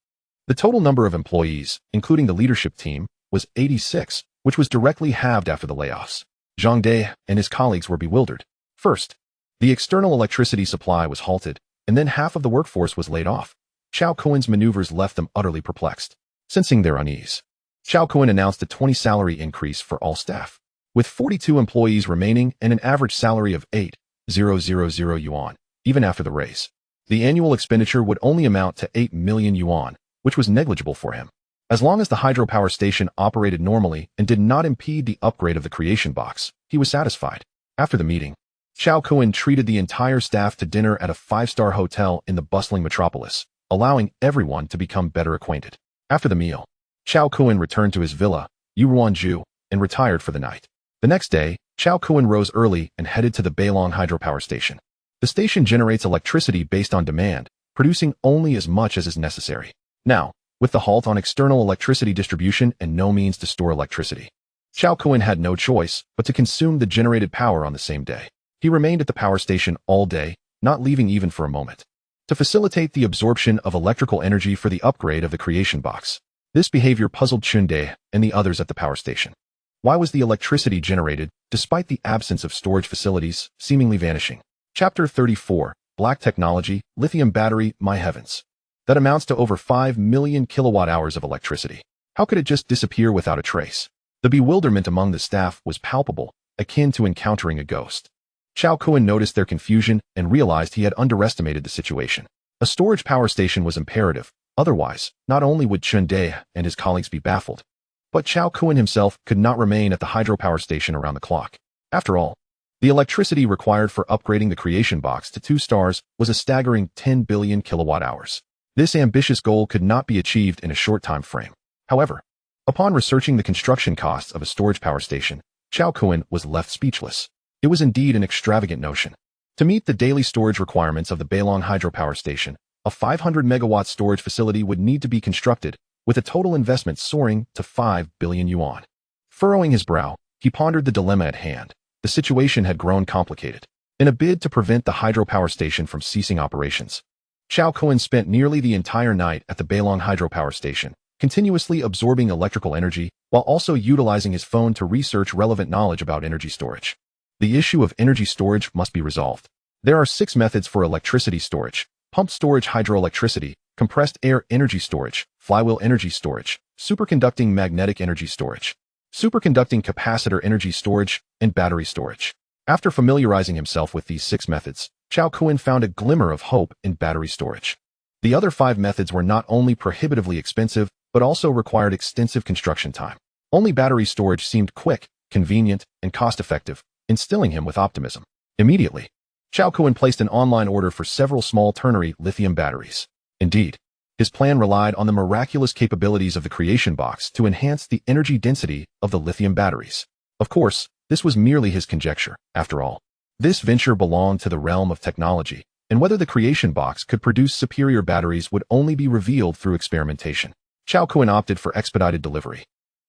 A: The total number of employees, including the leadership team, was 86, which was directly halved after the layoffs. Zhang Dai and his colleagues were bewildered. First, the external electricity supply was halted, and then half of the workforce was laid off. Cao Kun's maneuvers left them utterly perplexed. Sensing their unease, Cao Kun announced a 20 salary increase for all staff. With 42 employees remaining and an average salary of 8,000 yuan, even after the raise, the annual expenditure would only amount to 8 million yuan, which was negligible for him. As long as the hydropower station operated normally and did not impede the upgrade of the creation box, he was satisfied. After the meeting, Cao Kun treated the entire staff to dinner at a 5-star hotel in the bustling metropolis, allowing everyone to become better acquainted. After the meal, Cao Kun returned to his villa, Yuanju, and retired for the night. The next day, Cao Kun rose early and headed to the Beilong hydropower station. The station generates electricity based on demand, producing only as much as is necessary. Now, with the halt on external electricity distribution and no means to store electricity, Cao Kun had no choice but to consume the generated power on the same day. He remained at the power station all day, not leaving even for a moment, to facilitate the absorption of electrical energy for the upgrade of the creation box. This behavior puzzled Chunde and the others at the power station. Why was the electricity generated, despite the absence of storage facilities, seemingly vanishing? Chapter 34, Black Technology, Lithium Battery, My Heavens. That amounts to over 5 million kilowatt-hours of electricity. How could it just disappear without a trace? The bewilderment among the staff was palpable, akin to encountering a ghost. Cao Kun noticed their confusion and realized he had underestimated the situation. A storage power station was imperative, otherwise, not only would Chunde and his colleagues be baffled, but Cao Kun himself could not remain at the hydropower station around the clock. After all, the electricity required for upgrading the creation box to 2 stars was a staggering 10 billion kilowatt-hours. This ambitious goal could not be achieved in a short time frame. However, upon researching the construction costs of a storage power station, Cao Kun was left speechless. It was indeed an extravagant notion. To meet the daily storage requirements of the Beilong hydropower station, a 500 megawatt storage facility would need to be constructed, with a total investment soaring to 5 billion yuan. Furrowing his brow, he pondered the dilemma at hand. The situation had grown complicated. In a bid to prevent the hydropower station from ceasing operations, Cao Kun spent nearly the entire night at the Beilong hydropower station, continuously absorbing electrical energy while also utilizing his phone to research relevant knowledge about energy storage. The issue of energy storage must be resolved. There are 6 methods for electricity storage: pumped storage hydroelectricity, compressed air energy storage, flywheel energy storage, superconducting magnetic energy storage, superconducting capacitor energy storage, and battery storage. After familiarizing himself with these 6 methods, Cao Kun found a glimmer of hope in battery storage. The other 5 methods were not only prohibitively expensive, but also required extensive construction time. Only battery storage seemed quick, convenient, and cost-effective, instilling him with optimism. Immediately, Cao Kun placed an online order for several small ternary lithium batteries. Indeed, his plan relied on the miraculous capabilities of the creation box to enhance the energy density of the lithium batteries. Of course, this was merely his conjecture. After all, this venture belonged to the realm of technology, and whether the creation box could produce superior batteries would only be revealed through experimentation. Cao Kun opted for expedited delivery,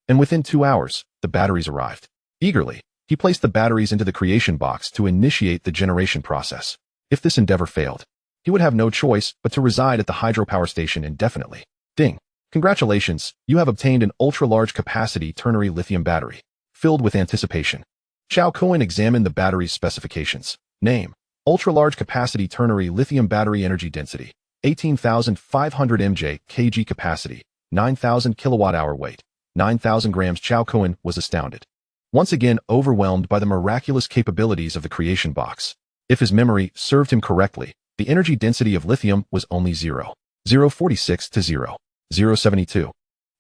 A: and within 2 hours, the batteries arrived. Eagerly, he placed the batteries into the creation box to initiate the generation process. If this endeavor failed, he would have no choice but to reside at the hydropower station indefinitely. Ding! Congratulations, you have obtained an ultra-large capacity ternary lithium battery. Filled with anticipation, Cao Kun examined the battery's specifications. Name: ultra-large capacity ternary lithium battery, energy density 18,500 mJ/kg, capacity 9,000 kilowatt-hour, weight 9,000 grams. Cao Kun was astounded, once again overwhelmed by the miraculous capabilities of the creation box. If his memory served him correctly, the energy density of lithium was only 0.046 to 0.072,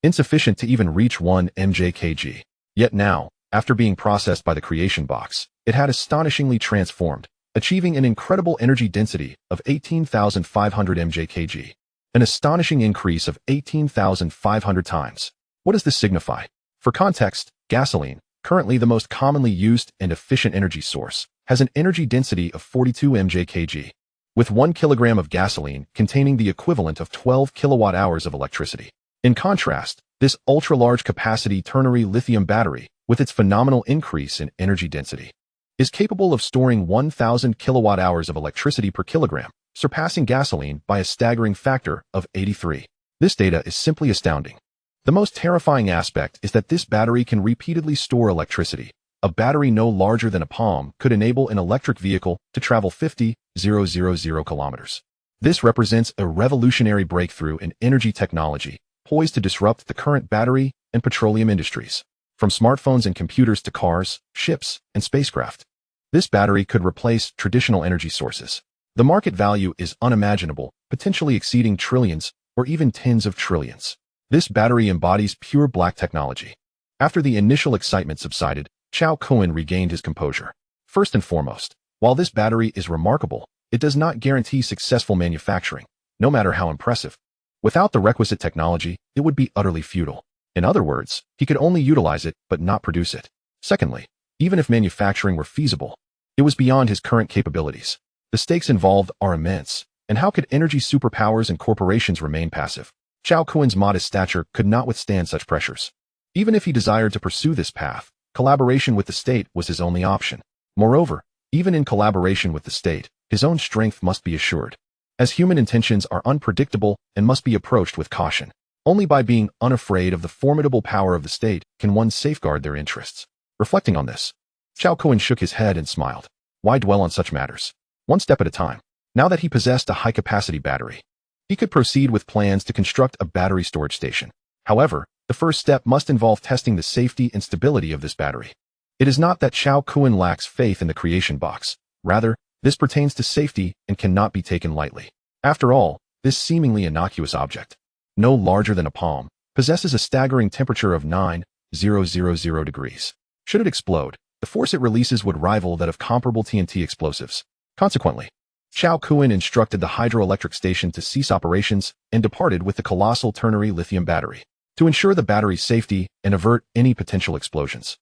A: insufficient to even reach 1 mJ/kg. Yet now, after being processed by the creation box, it had astonishingly transformed, achieving an incredible energy density of 18,500 mJ/kg, an astonishing increase of 18,500 times. What does this signify? For context, gasoline, currently the most commonly used and efficient energy source, has an energy density of 42 mJ/kg, with 1 kilogram of gasoline containing the equivalent of 12 kilowatt-hours of electricity. In contrast, this ultra-large capacity ternary lithium battery, with its phenomenal increase in energy density, is capable of storing 1,000 kilowatt-hours of electricity per kilogram, surpassing gasoline by a staggering factor of 83. This data is simply astounding. The most terrifying aspect is that this battery can repeatedly store electricity. A battery no larger than a palm could enable an electric vehicle to travel 50,000 kilometers. This represents a revolutionary breakthrough in energy technology, poised to disrupt the current battery and petroleum industries. From smartphones and computers to cars, ships, and spacecraft, this battery could replace traditional energy sources. The market value is unimaginable, potentially exceeding trillions or even tens of trillions. This battery embodies pure black technology. After the initial excitement subsided, Cao Kun regained his composure. First and foremost, while this battery is remarkable, it does not guarantee successful manufacturing, no matter how impressive. Without the requisite technology, it would be utterly futile. In other words, he could only utilize it but not produce it. Secondly, even if manufacturing were feasible, it was beyond his current capabilities. The stakes involved are immense, and how could energy superpowers and corporations remain passive? Cao Kun's modest stature could not withstand such pressures. Even if he desired to pursue this path, collaboration with the state was his only option. Moreover, even in collaboration with the state, his own strength must be assured, as human intentions are unpredictable and must be approached with caution. Only by being unafraid of the formidable power of the state can one safeguard their interests. Reflecting on this, Cao Kun shook his head and smiled. Why dwell on such matters? One step at a time. Now that he possessed a high-capacity battery, he could proceed with plans to construct a battery storage station. However, the first step must involve testing the safety and stability of this battery. It is not that Cao Kun lacks faith in the creation box. Rather, this pertains to safety and cannot be taken lightly. After all, this seemingly innocuous object, no larger than a palm, possesses a staggering temperature of 9,000 degrees. Should it explode, the force it releases would rival that of comparable TNT explosives. Consequently, Cao Kun instructed the hydroelectric station to cease operations and departed with the colossal ternary lithium battery. To ensure the battery's safety and avert any potential explosions,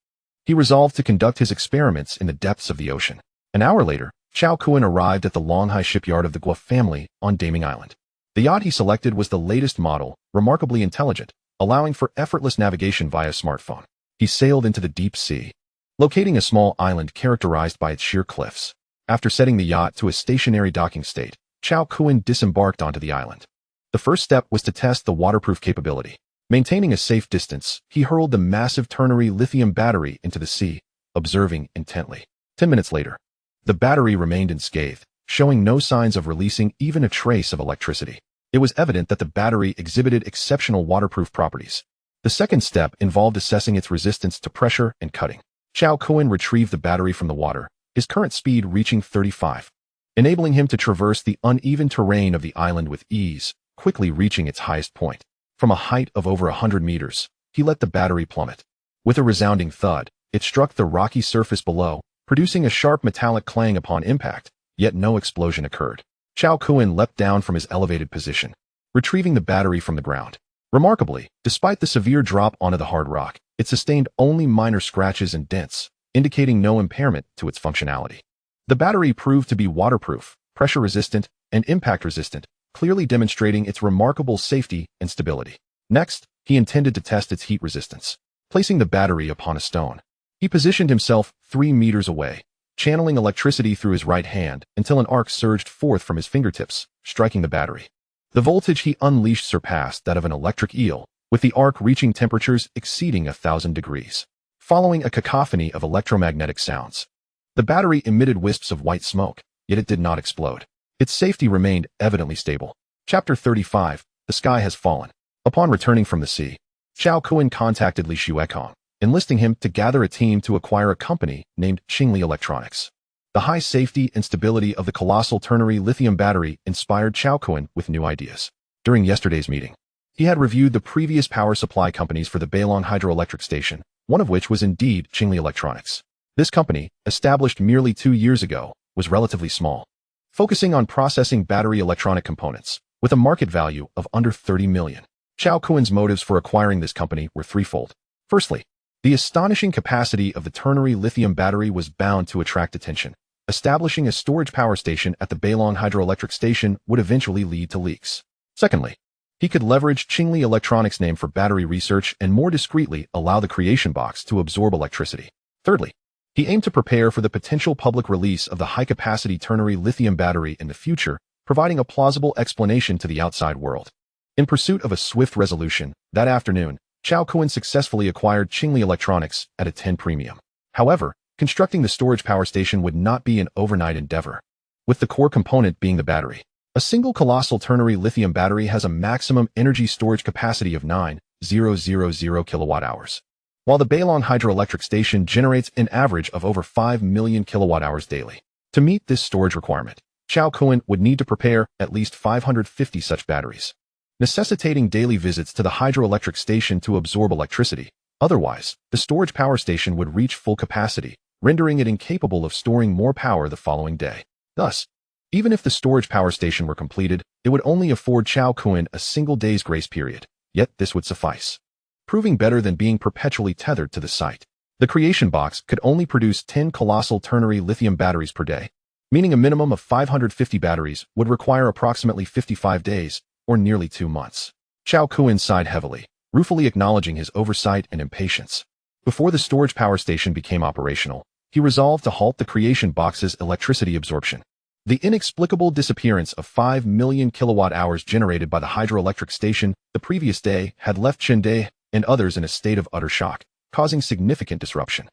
A: he resolved to conduct his experiments in the depths of the ocean. An hour later, Cao Kun arrived at the Longhai shipyard of the Guo family on Daming Island. The yacht he selected was the latest model, remarkably intelligent, allowing for effortless navigation via smartphone. He sailed into the deep sea, locating a small island characterized by its sheer cliffs. After setting the yacht to a stationary docking state, Cao Kun disembarked onto the island. The first step was to test the waterproof capability. Maintaining a safe distance, he hurled the massive ternary lithium battery into the sea, observing intently. 10 minutes later, the battery remained unscathed, showing no signs of releasing even a trace of electricity. It was evident that the battery exhibited exceptional waterproof properties. The second step involved assessing its resistance to pressure and cutting. Cao Kun retrieved the battery from the water, his current speed reaching 35, enabling him to traverse the uneven terrain of the island with ease, quickly reaching its highest point. From a height of over 100 meters, he let the battery plummet. With a resounding thud, it struck the rocky surface below, producing a sharp metallic clang upon impact, yet no explosion occurred. Cao Kun leapt down from his elevated position, retrieving the battery from the ground. Remarkably, despite the severe drop onto the hard rock, it sustained only minor scratches and dents, indicating no impairment to its functionality. The battery proved to be waterproof, pressure-resistant, and impact-resistant, clearly demonstrating its remarkable safety and stability. Next, he intended to test its heat resistance. Placing the battery upon a stone, he positioned himself 3 meters away, channeling electricity through his right hand until an arc surged forth from his fingertips, striking the battery. The voltage he unleashed surpassed that of an electric eel, with the arc reaching temperatures exceeding 1,000 degrees. Following a cacophony of electromagnetic sounds, the battery emitted wisps of white smoke, yet it did not explode. Its safety remained evidently stable. Chapter 35, The Sky Has Fallen. Upon returning from the sea, Cao Kun contacted Li Xuekong, enlisting him to gather a team to acquire a company named Qingli Electronics. The high safety and stability of the colossal ternary lithium battery inspired Cao Kun with new ideas. During yesterday's meeting, he had reviewed the previous power supply companies for the Beilong hydroelectric station, one of which was indeed Qingli Electronics. This company, established merely 2 years ago, was relatively small, focusing on processing battery electronic components, with a market value of under 30 million. Cao Kun's motives for acquiring this company were threefold. Firstly, the astonishing capacity of the ternary lithium battery was bound to attract attention. Establishing a storage power station at the Bailong hydroelectric station would eventually lead to leaks. Secondly, he could leverage Qingli Electronics' name for battery research and more discreetly allow the creation box to absorb electricity. Thirdly, he aimed to prepare for the potential public release of the high-capacity ternary lithium battery in the future, providing a plausible explanation to the outside world. In pursuit of a swift resolution, that afternoon, Cao Kun successfully acquired Qingli Electronics at a 10 premium. However, constructing the storage power station would not be an overnight endeavor, with the core component being the battery. A single colossal ternary lithium battery has a maximum energy storage capacity of 9,000 kilowatt-hours, while the Bailong hydroelectric station generates an average of over 5 million kilowatt-hours daily. To meet this storage requirement, Cao Kun would need to prepare at least 550 such batteries, necessitating daily visits to the hydroelectric station to absorb electricity. Otherwise, the storage power station would reach full capacity, rendering it incapable of storing more power the following day. Thus, even if the storage power station were completed, it would only afford Cao Kun a single day's grace period, yet this would suffice, proving better than being perpetually tethered to the site. The creation box could only produce 10 colossal ternary lithium batteries per day, meaning a minimum of 550 batteries would require approximately 55 days, or nearly 2 months. Cao Kun sighed heavily, ruefully acknowledging his oversight and impatience. Before the storage power station became operational, he resolved to halt the creation box's electricity absorption. The inexplicable disappearance of 5 million kilowatt-hours generated by the hydroelectric station the previous day had left Chende and others in a state of utter shock, causing significant disruption.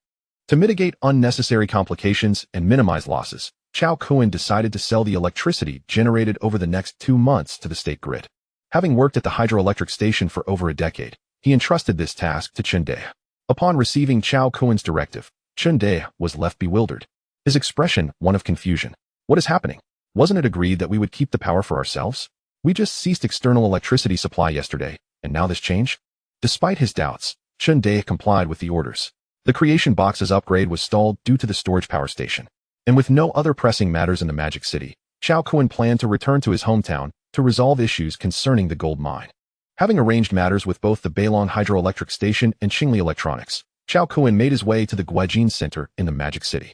A: To mitigate unnecessary complications and minimize losses, Cao Kun decided to sell the electricity generated over the next 2 months to the state grid. Having worked at the hydroelectric station for over a decade, he entrusted this task to Chende. Upon receiving Cao Kun's directive, Chende was left bewildered, his expression one of confusion. What is happening? Wasn't it agreed that we would keep the power for ourselves? We just ceased external electricity supply yesterday, and now this change? Despite his doubts, Chende complied with the orders. The creation box's upgrade was stalled due to the storage power station. And with no other pressing matters in the Magic City, Cao Kun planned to return to his hometown to resolve issues concerning the gold mine. Having arranged matters with both the Bailong hydroelectric station and Qingli Electronics, Cao Kun made his way to the Guijin Center in the Magic City.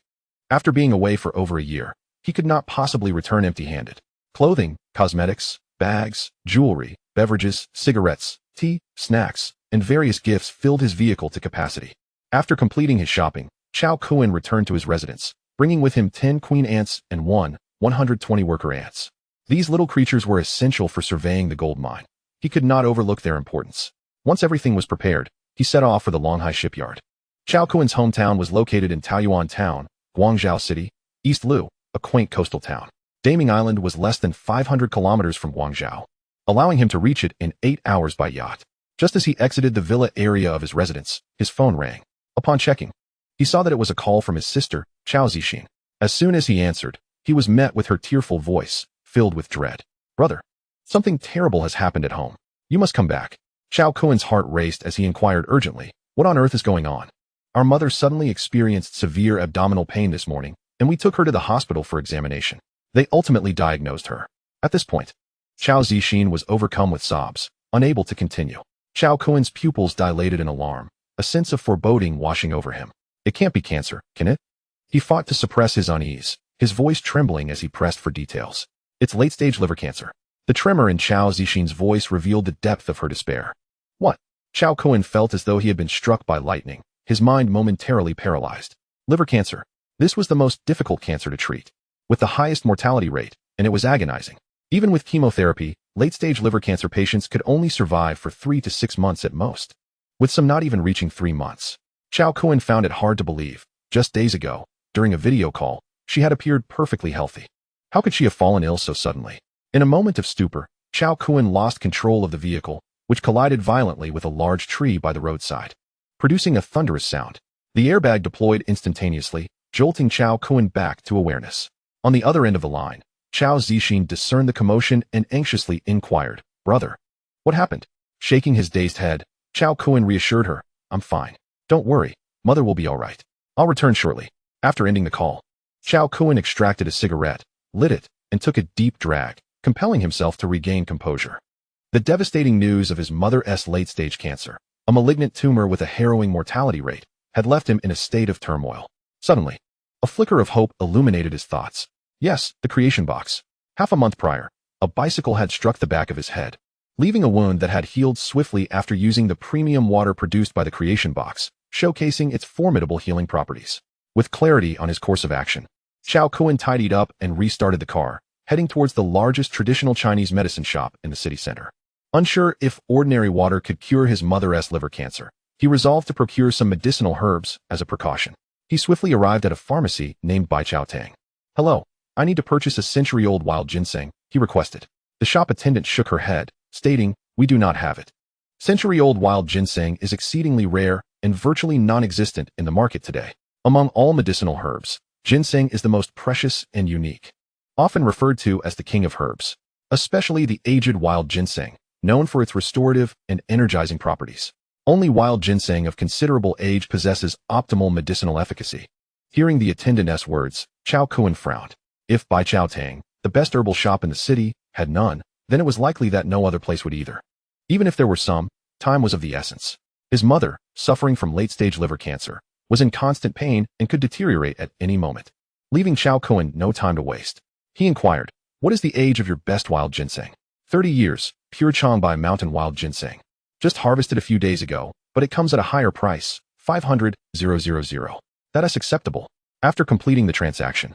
A: After being away for over a year, he could not possibly return empty-handed. Clothing, cosmetics, bags, jewelry, beverages, cigarettes, tea, snacks, and various gifts filled his vehicle to capacity. After completing his shopping, Cao Kun returned to his residence, bringing with him 10 queen ants and 120 worker ants. These little creatures were essential for surveying the gold mine. He could not overlook their importance. Once everything was prepared, he set off for the Longhai shipyard. Cao Kun's hometown was located in Taoyuan Town, Guangzhou City, East Lu, a quaint coastal town. Daming Island was less than 500 kilometers from Guangzhou, allowing him to reach it in 8 hours by yacht. Just as he exited the villa area of his residence, his phone rang. Upon checking, he saw that it was a call from his sister, Cao Zixin. As soon as he answered, he was met with her tearful voice, filled with dread. "Brother, something terrible has happened at home. You must come back." Cao Kun's heart raced as he inquired urgently, "What on earth is going on?" "Our mother suddenly experienced severe abdominal pain this morning, and we took her to the hospital for examination. They ultimately diagnosed her." At this point, Cao Zixin was overcome with sobs, unable to continue. Cao Kun's pupils dilated in alarm, a sense of foreboding washing over him. "It can't be cancer, can it?" He fought to suppress his unease, his voice trembling as he pressed for details. "It's late-stage liver cancer." The tremor in Cao Zixin's voice revealed the depth of her despair. "What?" Cao Kun felt as though he had been struck by lightning, his mind momentarily paralyzed. Liver cancer. This was the most difficult cancer to treat, with the highest mortality rate, and it was agonizing. Even with chemotherapy, late-stage liver cancer patients could only survive for 3 to 6 months at most, with some not even reaching 3 months. Cao Kun found it hard to believe. Just days ago, during a video call, she had appeared perfectly healthy. How could she have fallen ill so suddenly? In a moment of stupor, Cao Kun lost control of the vehicle, which collided violently with a large tree by the roadside, producing a thunderous sound. The airbag deployed instantaneously, jolting Cao Kun back to awareness. On the other end of the line, Cao Zixin discerned the commotion and anxiously inquired, "Brother, what happened?" Shaking his dazed head, Cao Kun reassured her, "I'm fine. Don't worry, mother will be all right. I'll return shortly." After ending the call, Cao Kun extracted a cigarette, lit it, and took a deep drag, compelling himself to regain composure. The devastating news of his mother's late-stage cancer, a malignant tumor with a harrowing mortality rate, had left him in a state of turmoil. Suddenly, A flicker of hope illuminated his thoughts. Yes, the creation box. Half a month prior, a bicycle had struck the back of his head, leaving a wound that had healed swiftly after using the premium water produced by the creation box, showcasing its formidable healing properties. With clarity on his course of action, Cao Kun tidied up and restarted the car, heading towards the largest traditional Chinese medicine shop in the city center. Unsure if ordinary water could cure his mother's liver cancer, he resolved to procure some medicinal herbs as a precaution. He swiftly arrived at a pharmacy named Bai Chao Tang. "Hello, I need to purchase a century-old wild ginseng," he requested. The shop attendant shook her head, stating, "We do not have it. Century-old wild ginseng is exceedingly rare and virtually non-existent in the market today. Among all medicinal herbs, ginseng is the most precious and unique, often referred to as the king of herbs, especially the aged wild ginseng, known for its restorative and energizing properties. Only wild ginseng of considerable age possesses optimal medicinal efficacy." Hearing the attendant's words, Cao Kun frowned. If Bai Chao Tang, the best herbal shop in the city, had none, then it was likely that no other place would either. Even if there were some, time was of the essence. His mother, suffering from late-stage liver cancer, was in constant pain and could deteriorate at any moment. Leaving Cao Kun no time to waste, he inquired, "What is the age of your best wild ginseng?" 30 years, pure Changbai mountain wild ginseng. Just harvested a few days ago, but it comes at a higher price, 500,000. That is acceptable. After completing the transaction,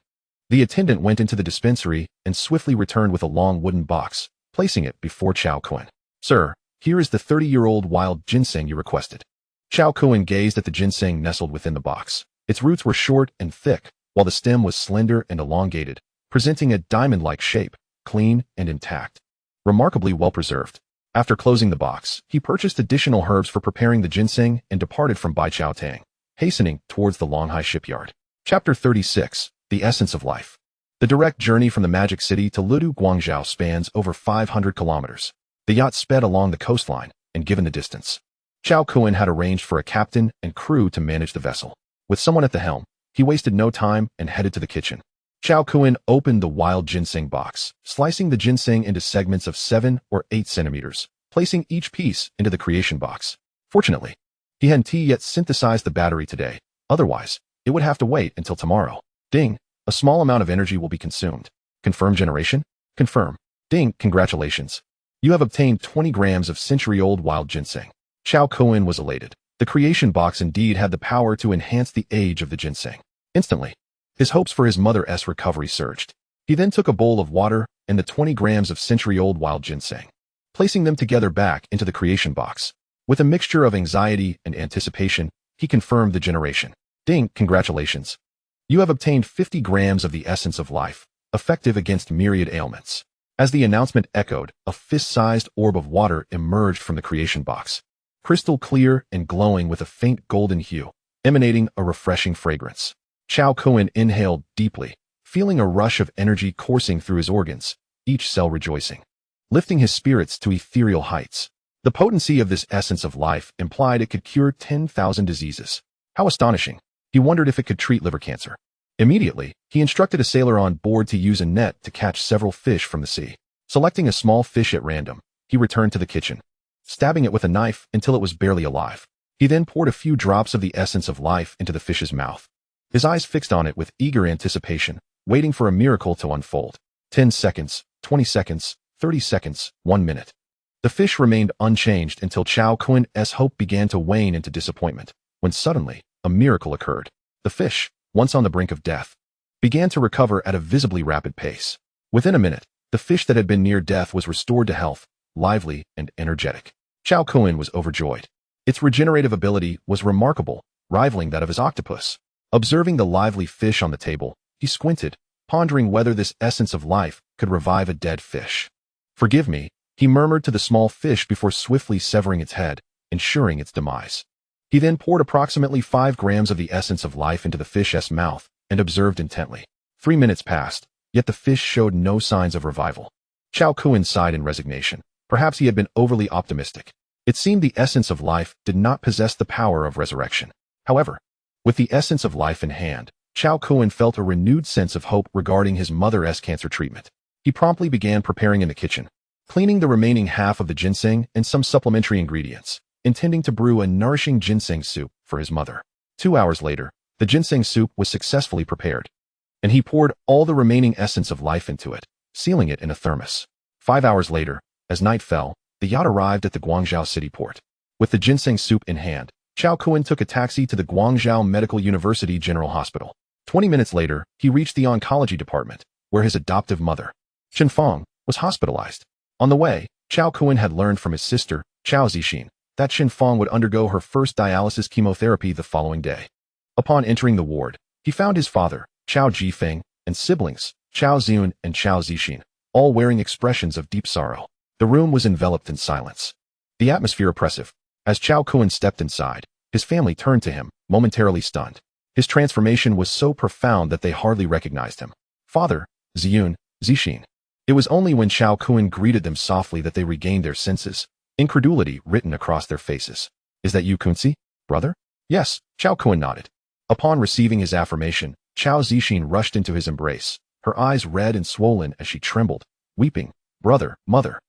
A: the attendant went into the dispensary and swiftly returned with a long wooden box, placing it before Cao Kun. "Sir, here is the 30-year-old wild ginseng you requested." Cao Kun gazed at the ginseng nestled within the box. Its roots were short and thick, while the stem was slender and elongated, presenting a diamond-like shape, clean and intact. Remarkably well preserved. After closing the box, he purchased additional herbs for preparing the ginseng and departed from Bai Chao Tang, hastening towards the Longhai shipyard. Chapter 36. The Essence of Life. The direct journey from the Magic City to Ludu Guangzhou spans over 500 kilometers. The yacht sped along the coastline, and given the distance, Cao Kun had arranged for a captain and crew to manage the vessel. With someone at the helm, he wasted no time and headed to the kitchen. Cao Kun opened the wild ginseng box, slicing the ginseng into segments of 7 or 8 centimeters, placing each piece into the creation box. Fortunately, he hadn't yet synthesized the battery today, otherwise, it would have to wait until tomorrow. Ding, a small amount of energy will be consumed. Confirm generation? Confirm. Ding, congratulations. You have obtained 20 grams of century-old wild ginseng. Cao Kun was elated. The creation box indeed had the power to enhance the age of the ginseng. Instantly, his hopes for his mother's recovery surged. He then took a bowl of water and the 20 grams of century-old wild ginseng, placing them together back into the creation box. With a mixture of anxiety and anticipation, he confirmed the generation. Ding, congratulations. You have obtained 50 grams of the essence of life, effective against myriad ailments. As the announcement echoed, a fist-sized orb of water emerged from the creation box, crystal clear and glowing with a faint golden hue, emanating a refreshing fragrance. Cao Kun inhaled deeply, feeling a rush of energy coursing through his organs, each cell rejoicing, lifting his spirits to ethereal heights. The potency of this essence of life implied it could cure 10,000 diseases. How astonishing! He wondered if it could treat liver cancer. Immediately, he instructed a sailor on board to use a net to catch several fish from the sea. Selecting a small fish at random, he returned to the kitchen, stabbing it with a knife until it was barely alive. He then poured a few drops of the essence of life into the fish's mouth, his eyes fixed on it with eager anticipation, waiting for a miracle to unfold. 10 seconds, 20 seconds, 30 seconds, 1 minute. The fish remained unchanged until Cao Kun's hope began to wane into disappointment, when suddenly, a miracle occurred. The fish, once on the brink of death, began to recover at a visibly rapid pace. Within a minute, the fish that had been near death was restored to health, lively and energetic. Cao Kun was overjoyed. Its regenerative ability was remarkable, rivaling that of his octopus. Observing the lively fish on the table, he squinted, pondering whether this essence of life could revive a dead fish. "Forgive me," he murmured to the small fish before swiftly severing its head, ensuring its demise. He then poured approximately 5 grams of the essence of life into the fish's mouth and observed intently. 3 minutes passed, yet the fish showed no signs of revival. Cao Kun sighed in resignation. Perhaps he had been overly optimistic. It seemed the essence of life did not possess the power of resurrection. However, with the essence of life in hand, Cao Kun felt a renewed sense of hope regarding his mother's cancer treatment. He promptly began preparing in the kitchen, cleaning the remaining half of the ginseng and some supplementary ingredients, intending to brew a nourishing ginseng soup for his mother. 2 hours later, The ginseng soup was successfully prepared, and he poured all the remaining essence of life into it, sealing it in a thermos. 5 hours later, as night fell, the yacht arrived at the Guangzhou city port. With the ginseng soup in hand, Cao Kun took a taxi to the Guangzhou Medical University General Hospital. 20 minutes later, he reached the oncology department, where his adoptive mother, Chen Fong, was hospitalized. On the way, Cao Kun had learned from his sister, Cao Zixin, that Chen Fong would undergo her first dialysis chemotherapy the following day. Upon entering the ward, he found his father, Cao Jifeng, and siblings, Cao Ziyun and Cao Zixin, all wearing expressions of deep sorrow. The room was enveloped in silence, the atmosphere oppressive. As Cao Kun stepped inside, his family turned to him, momentarily stunned. His transformation was so profound that they hardly recognized him. Father, Ziyun, Zixin. It was only when Cao Kun greeted them softly that they regained their senses, incredulity written across their faces. Is that you, Kunzi, brother? Yes, Cao Kun nodded. Upon receiving his affirmation, Cao Zixin rushed into his embrace, her eyes red and swollen as she trembled, weeping, brother, mother.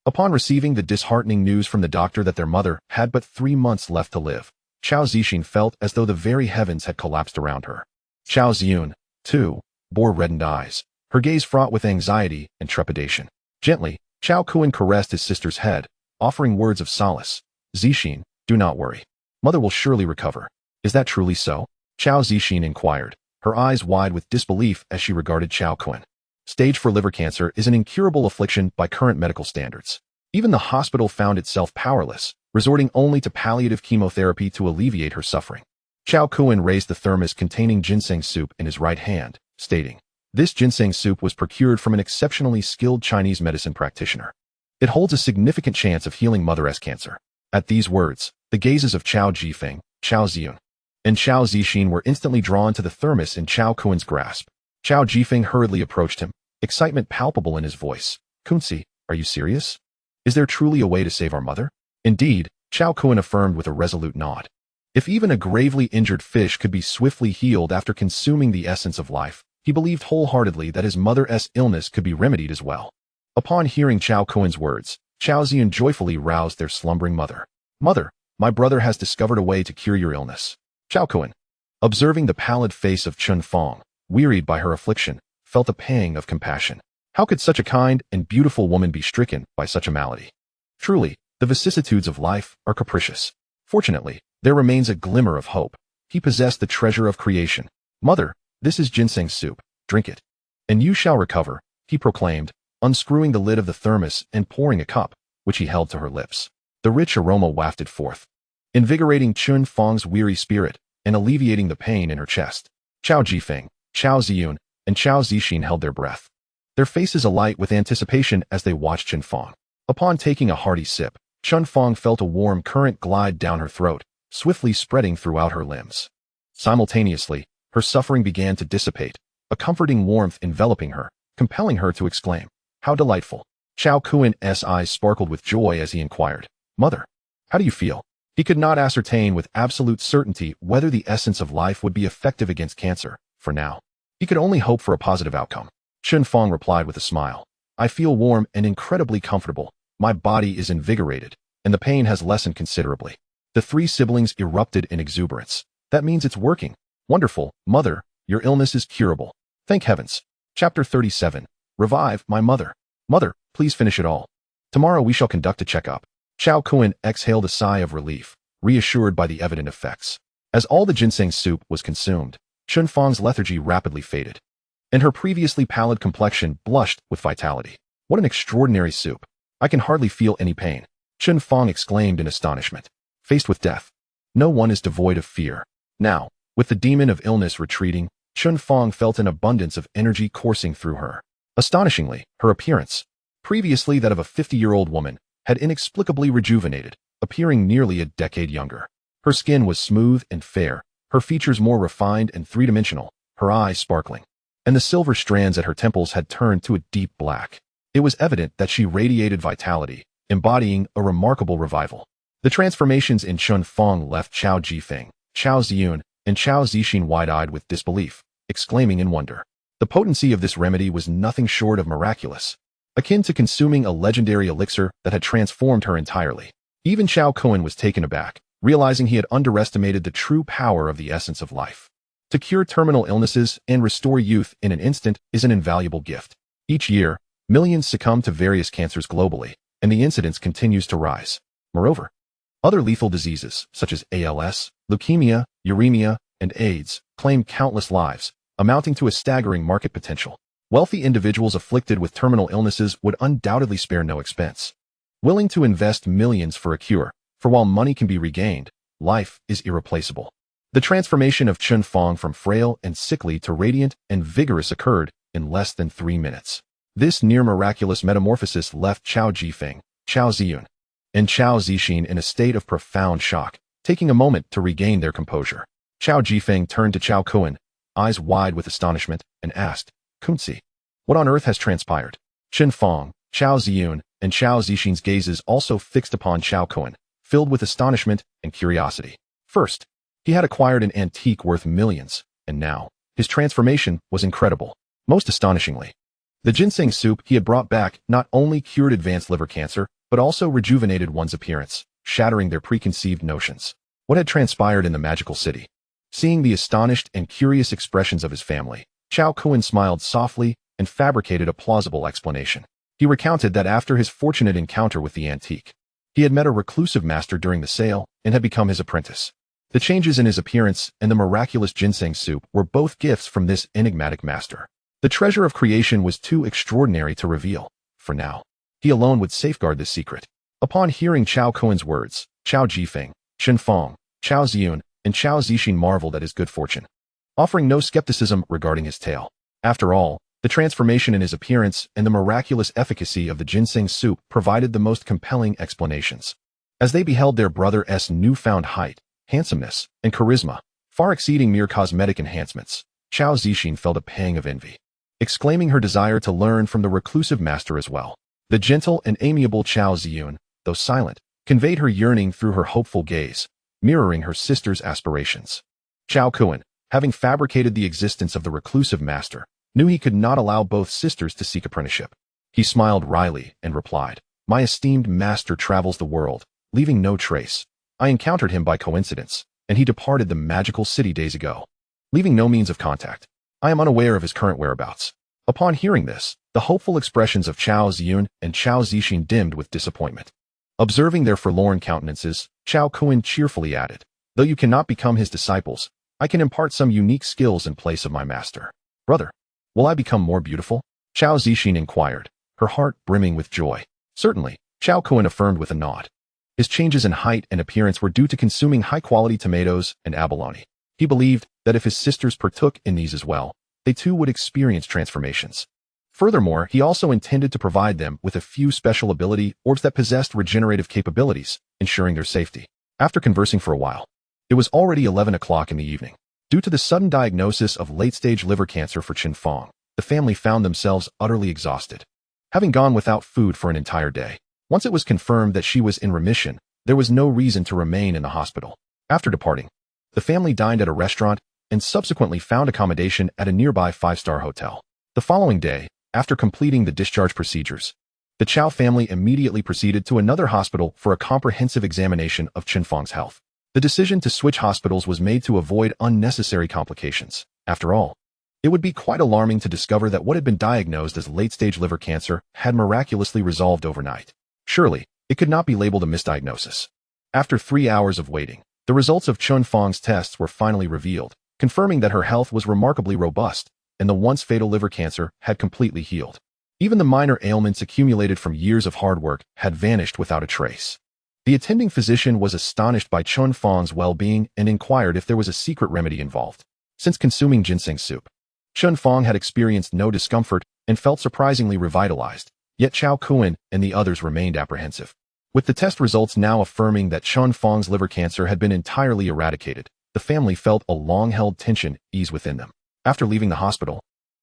A: Upon receiving the disheartening news from the doctor that their mother had but 3 months left to live, Cao Zixin felt as though the very heavens had collapsed around her. Cao Ziyun, too, bore reddened eyes, her gaze fraught with anxiety and trepidation. Gently, Cao Kun caressed his sister's head, offering words of solace. Zixin, do not worry. Mother will surely recover. Is that truly so? Cao Zixin inquired, her eyes wide with disbelief as she regarded Cao Kun. Stage 4 liver cancer is an incurable affliction by current medical standards. Even the hospital found itself powerless, resorting only to palliative chemotherapy to alleviate her suffering. Cao Kun raised the thermos containing ginseng soup in his right hand, stating, "This ginseng soup was procured from an exceptionally skilled Chinese medicine practitioner. It holds a significant chance of healing mother's cancer." At these words, the gazes of Cao Jifeng, Cao Ziyun, and Cao Zixin were instantly drawn to the thermos in Cao Kun's grasp. Cao Jifeng hurriedly approached him, excitement palpable in his voice. "Kunzi, are you serious? Is there truly a way to save our mother?" "Indeed," Cao Kun affirmed with a resolute nod. If even a gravely injured fish could be swiftly healed after consuming the essence of life, he believed wholeheartedly that his mother's illness could be remedied as well. Upon hearing Cao Kun's words, Cao Ziyun joyfully roused their slumbering mother. "Mother, my brother has discovered a way to cure your illness." Cao Kun, observing the pallid face of Chen Fong, wearied by her affliction, felt a pang of compassion. How could such a kind and beautiful woman be stricken by such a malady? Truly, the vicissitudes of life are capricious. Fortunately, there remains a glimmer of hope. He possessed the treasure of creation. "Mother, this is ginseng soup. Drink it, and you shall recover," he proclaimed, unscrewing the lid of the thermos and pouring a cup, which he held to her lips. The rich aroma wafted forth, invigorating Chen Fong's weary spirit and alleviating the pain in her chest. Cao Jifeng, Cao Ziyun, and Cao Zixin held their breath, their faces alight with anticipation as they watched Chen Fong. Upon taking a hearty sip, Chen Fong felt a warm current glide down her throat, swiftly spreading throughout her limbs. Simultaneously, her suffering began to dissipate, a comforting warmth enveloping her, compelling her to exclaim, "How delightful!" Cao Kun's eyes sparkled with joy as he inquired, "Mother, how do you feel?" He could not ascertain with absolute certainty whether the essence of life would be effective against cancer, for now. He could only hope for a positive outcome. Chen Fong replied with a smile, "I feel warm and incredibly comfortable. My body is invigorated, and the pain has lessened considerably." The three siblings erupted in exuberance. "That means it's working. Wonderful, Mother, your illness is curable. Thank heavens." Chapter 37. Revive my mother. "Mother, please finish it all. Tomorrow we shall conduct a checkup." Cao Kun exhaled a sigh of relief, reassured by the evident effects. As all the ginseng soup was consumed, Chen Fong's lethargy rapidly faded, and her previously pallid complexion blushed with vitality. "What an extraordinary soup. I can hardly feel any pain," Chen Fong exclaimed in astonishment. Faced with death, no one is devoid of fear. Now, with the demon of illness retreating, Chen Fong felt an abundance of energy coursing through her. Astonishingly, her appearance, previously that of a 50-year-old woman, had inexplicably rejuvenated, appearing nearly a decade younger. Her skin was smooth and fair, her features more refined and three-dimensional, her eyes sparkling, and the silver strands at her temples had turned to a deep black. It was evident that she radiated vitality, embodying a remarkable revival. The transformations in Chen Fong left Cao Jifeng, Cao Ziyun, and Cao Zixin wide-eyed with disbelief, exclaiming in wonder. The potency of this remedy was nothing short of miraculous, akin to consuming a legendary elixir that had transformed her entirely. Even Cao Kun was taken aback, realizing he had underestimated the true power of the essence of life. To cure terminal illnesses and restore youth in an instant is an invaluable gift. Each year, millions succumb to various cancers globally, and the incidence continues to rise. Moreover, other lethal diseases, such as ALS, leukemia, uremia, and AIDS, claim countless lives, amounting to a staggering market potential. Wealthy individuals afflicted with terminal illnesses would undoubtedly spare no expense, willing to invest millions for a cure, for while money can be regained, life is irreplaceable. The transformation of Chen Fong from frail and sickly to radiant and vigorous occurred in less than 3 minutes. This near-miraculous metamorphosis left Cao Jifeng, Cao Ziyun, and Cao Zixin in a state of profound shock, taking a moment to regain their composure. Cao Jifeng turned to Cao Kun, eyes wide with astonishment, and asked, "Kunzi, what on earth has transpired?" Chen Fong, Cao Ziyun, and Cao Zixin's gazes also fixed upon Cao Kun, filled with astonishment and curiosity. First, he had acquired an antique worth millions, and now, his transformation was incredible. Most astonishingly, the ginseng soup he had brought back not only cured advanced liver cancer, but also rejuvenated one's appearance, shattering their preconceived notions. What had transpired in the magical city? Seeing the astonished and curious expressions of his family, Cao Kun smiled softly and fabricated a plausible explanation. He recounted that after his fortunate encounter with the antique, he had met a reclusive master during the sale and had become his apprentice. The changes in his appearance and the miraculous ginseng soup were both gifts from this enigmatic master. The treasure of creation was too extraordinary to reveal. For now, he alone would safeguard this secret. Upon hearing Cao Kun's words, Cao Jifeng, Chen Fong, Cao Ziyun, and Cao Zixin marveled at his good fortune, offering no skepticism regarding his tale. After all, the transformation in his appearance and the miraculous efficacy of the ginseng soup provided the most compelling explanations. As they beheld their brother's newfound height, handsomeness, and charisma, far exceeding mere cosmetic enhancements, Cao Zixin felt a pang of envy, exclaiming her desire to learn from the reclusive master as well. The gentle and amiable Cao Ziyun, though silent, conveyed her yearning through her hopeful gaze, mirroring her sister's aspirations. Cao Kun, having fabricated the existence of the reclusive master, knew he could not allow both sisters to seek apprenticeship. He smiled wryly and replied, "My esteemed master travels the world, leaving no trace. I encountered him by coincidence, and he departed the magical city days ago, leaving no means of contact. I am unaware of his current whereabouts." Upon hearing this, the hopeful expressions of Cao Ziyun and Cao Zixin dimmed with disappointment. Observing their forlorn countenances, Cao Kun cheerfully added, "Though you cannot become his disciples, I can impart some unique skills in place of my master. Brother, will I become more beautiful?" Cao Zixin inquired, her heart brimming with joy. "Certainly," Cao Kun affirmed with a nod. His changes in height and appearance were due to consuming high-quality tomatoes and abalone. He believed that if his sisters partook in these as well, they too would experience transformations. Furthermore, he also intended to provide them with a few special ability orbs that possessed regenerative capabilities, ensuring their safety. After conversing for a while, it was already 11 o'clock in the evening. Due to the sudden diagnosis of late-stage liver cancer for Chen Fong, the family found themselves utterly exhausted, having gone without food for an entire day. Once it was confirmed that she was in remission, there was no reason to remain in the hospital. After departing, the family dined at a restaurant and subsequently found accommodation at a nearby 5-star hotel. The following day, after completing the discharge procedures, the Cao family immediately proceeded to another hospital for a comprehensive examination of Chen Fong's health. The decision to switch hospitals was made to avoid unnecessary complications. After all, it would be quite alarming to discover that what had been diagnosed as late-stage liver cancer had miraculously resolved overnight. Surely, it could not be labeled a misdiagnosis. After 3 hours of waiting, the results of Chen Fong's tests were finally revealed, confirming that her health was remarkably robust, and the once fatal liver cancer had completely healed. Even the minor ailments accumulated from years of hard work had vanished without a trace. The attending physician was astonished by Chen Fong's well-being and inquired if there was a secret remedy involved. Since consuming ginseng soup, Chen Fong had experienced no discomfort and felt surprisingly revitalized, yet Cao Kun and the others remained apprehensive. With the test results now affirming that Chen Fong's liver cancer had been entirely eradicated, the family felt a long-held tension ease within them. After leaving the hospital,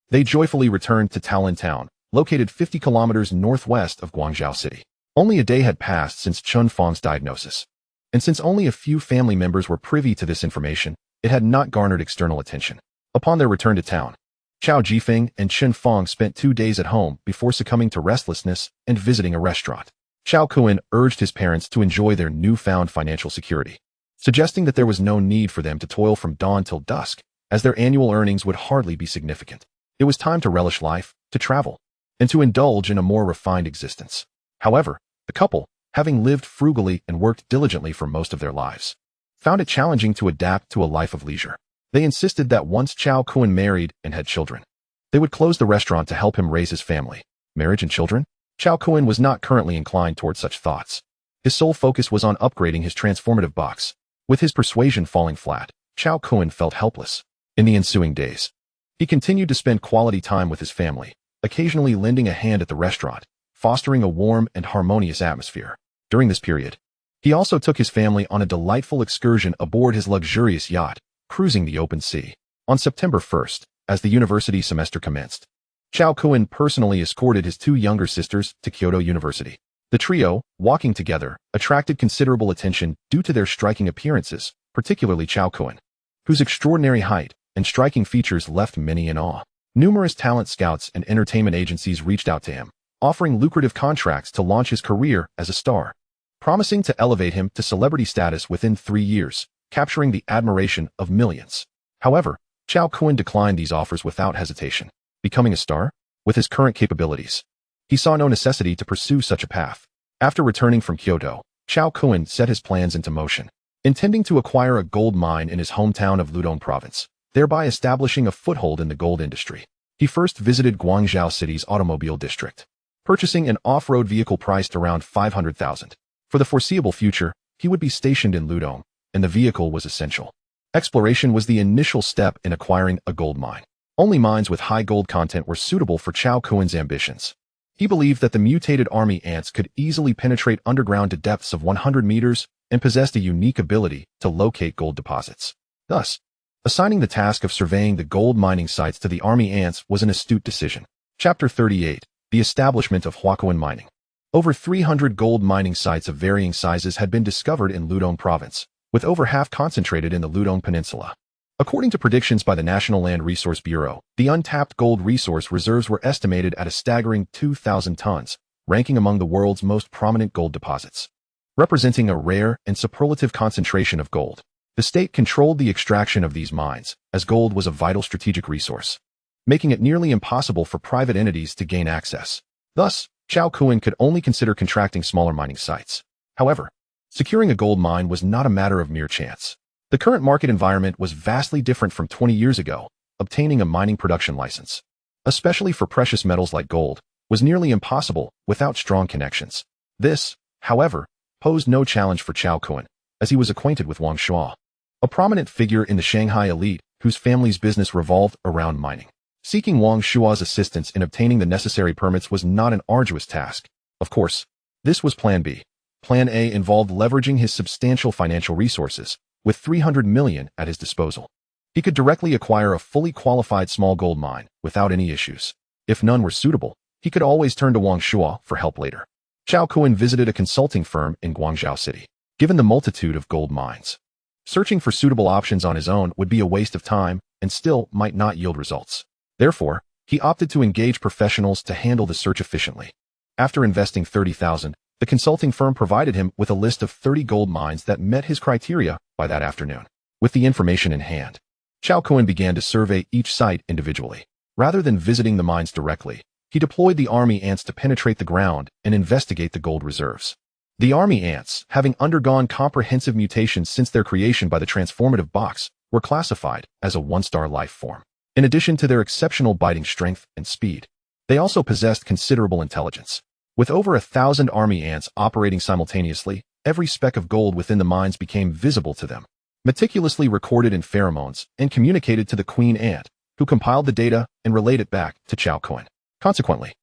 A: they joyfully returned to Taolin Town, located 50 kilometers northwest of Guangzhou City. Only a day had passed since Chen Fong's diagnosis, and since only a few family members were privy to this information, it had not garnered external attention. Upon their return to town, Cao Jifeng and Chen Fong spent 2 days at home before succumbing to restlessness and visiting a restaurant. Cao Kun urged his parents to enjoy their newfound financial security, suggesting that there was no need for them to toil from dawn till dusk, as their annual earnings would hardly be significant. It was time to relish life, to travel, and to indulge in a more refined existence. However, the couple, having lived frugally and worked diligently for most of their lives, found it challenging to adapt to a life of leisure. They insisted that once Cao Kun married and had children, they would close the restaurant to help him raise his family. Marriage and children? Cao Kun was not currently inclined toward such thoughts. His sole focus was on upgrading his transformative box. With his persuasion falling flat, Cao Kun felt helpless. In the ensuing days, he continued to spend quality time with his family, occasionally lending a hand at the restaurant, fostering a warm and harmonious atmosphere. During this period, he also took his family on a delightful excursion aboard his luxurious yacht, cruising the open sea. On September 1st, as the university semester commenced, Cao Kun personally escorted his two younger sisters to Kyoto University. The trio, walking together, attracted considerable attention due to their striking appearances, particularly Cao Kun, whose extraordinary height and striking features left many in awe. Numerous talent scouts and entertainment agencies reached out to him, offering lucrative contracts to launch his career as a star, promising to elevate him to celebrity status within 3 years, capturing the admiration of millions. However, Cao Kun declined these offers without hesitation. Becoming a star? With his current capabilities, he saw no necessity to pursue such a path. After returning from Kyoto, Cao Kun set his plans into motion, intending to acquire a gold mine in his hometown of Ludong province, thereby establishing a foothold in the gold industry. He first visited Guangzhou City's automobile district, purchasing an off-road vehicle priced around 500,000. For the foreseeable future, he would be stationed in Ludong, and the vehicle was essential. Exploration was the initial step in acquiring a gold mine. Only mines with high gold content were suitable for Cao Kun's ambitions. He believed that the mutated army ants could easily penetrate underground to depths of 100 meters and possessed a unique ability to locate gold deposits. Thus, assigning the task of surveying the gold mining sites to the army ants was an astute decision. Chapter 38. The establishment of Huakuan mining. Over 300 gold mining sites of varying sizes had been discovered in Ludong province, with over half concentrated in the Ludong Peninsula. According to predictions by the National Land Resource Bureau, the untapped gold resource reserves were estimated at a staggering 2,000 tons, ranking among the world's most prominent gold deposits. Representing a rare and superlative concentration of gold, the state controlled the extraction of these mines, as gold was a vital strategic resource, making it nearly impossible for private entities to gain access. Thus, Cao Kun could only consider contracting smaller mining sites. However, securing a gold mine was not a matter of mere chance. The current market environment was vastly different from 20 years ago. Obtaining a mining production license, especially for precious metals like gold, was nearly impossible without strong connections. This, however, posed no challenge for Cao Kun, as he was acquainted with Wang Shuo, a prominent figure in the Shanghai elite whose family's business revolved around mining. Seeking Wang Shuo's assistance in obtaining the necessary permits was not an arduous task. Of course, this was Plan B. Plan A involved leveraging his substantial financial resources. With 300 million at his disposal, he could directly acquire a fully qualified small gold mine without any issues. If none were suitable, he could always turn to Wang Shuo for help later. Cao Kun visited a consulting firm in Guangzhou City. Given the multitude of gold mines, searching for suitable options on his own would be a waste of time and still might not yield results. Therefore, he opted to engage professionals to handle the search efficiently. After investing 30,000, the consulting firm provided him with a list of 30 gold mines that met his criteria by that afternoon. With the information in hand, Cao Kun began to survey each site individually. Rather than visiting the mines directly, he deployed the army ants to penetrate the ground and investigate the gold reserves. The army ants, having undergone comprehensive mutations since their creation by the transformative box, were classified as a one-star life form. In addition to their exceptional biting strength and speed, they also possessed considerable intelligence. With over 1,000 army ants operating simultaneously, every speck of gold within the mines became visible to them, meticulously recorded in pheromones and communicated to the queen ant, who compiled the data and relayed it back to Cao Kun. Consequently,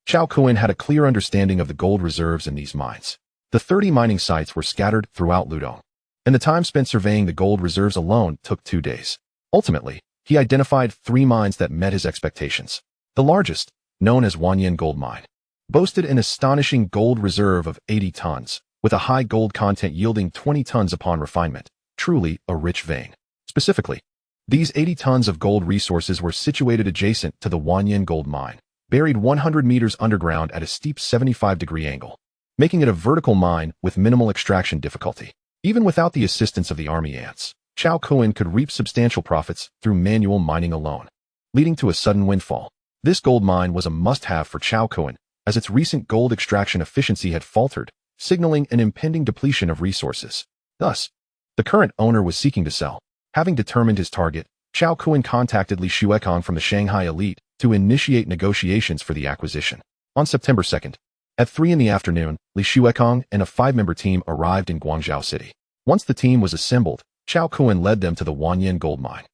A: Cao Kun had a clear understanding of the gold reserves in these mines. The 30 mining sites were scattered throughout Ludong, and the time spent surveying the gold reserves alone took 2 days. Ultimately, he identified 3 mines that met his expectations. The largest, known as Wanyan Gold Mine, boasted an astonishing gold reserve of 80 tons, with a high gold content yielding 20 tons upon refinement, truly a rich vein. Specifically, these 80 tons of gold resources were situated adjacent to the Wanyan Gold Mine, buried 100 meters underground at a steep 75-degree angle, making it a vertical mine with minimal extraction difficulty. Even without the assistance of the army ants, Cao Kun could reap substantial profits through manual mining alone, leading to a sudden windfall. This gold mine was a must-have for Cao Kun, as its recent gold extraction efficiency had faltered, signaling an impending depletion of resources. Thus, the current owner was seeking to sell. Having determined his target, Cao Kun contacted Li Xuekong from the Shanghai elite to initiate negotiations for the acquisition. On September 2nd, at 3 in the afternoon, Li Xuekong and a 5-member team arrived in Guangzhou City. Once the team was assembled, Cao Kun led them to the Wanyan gold mine.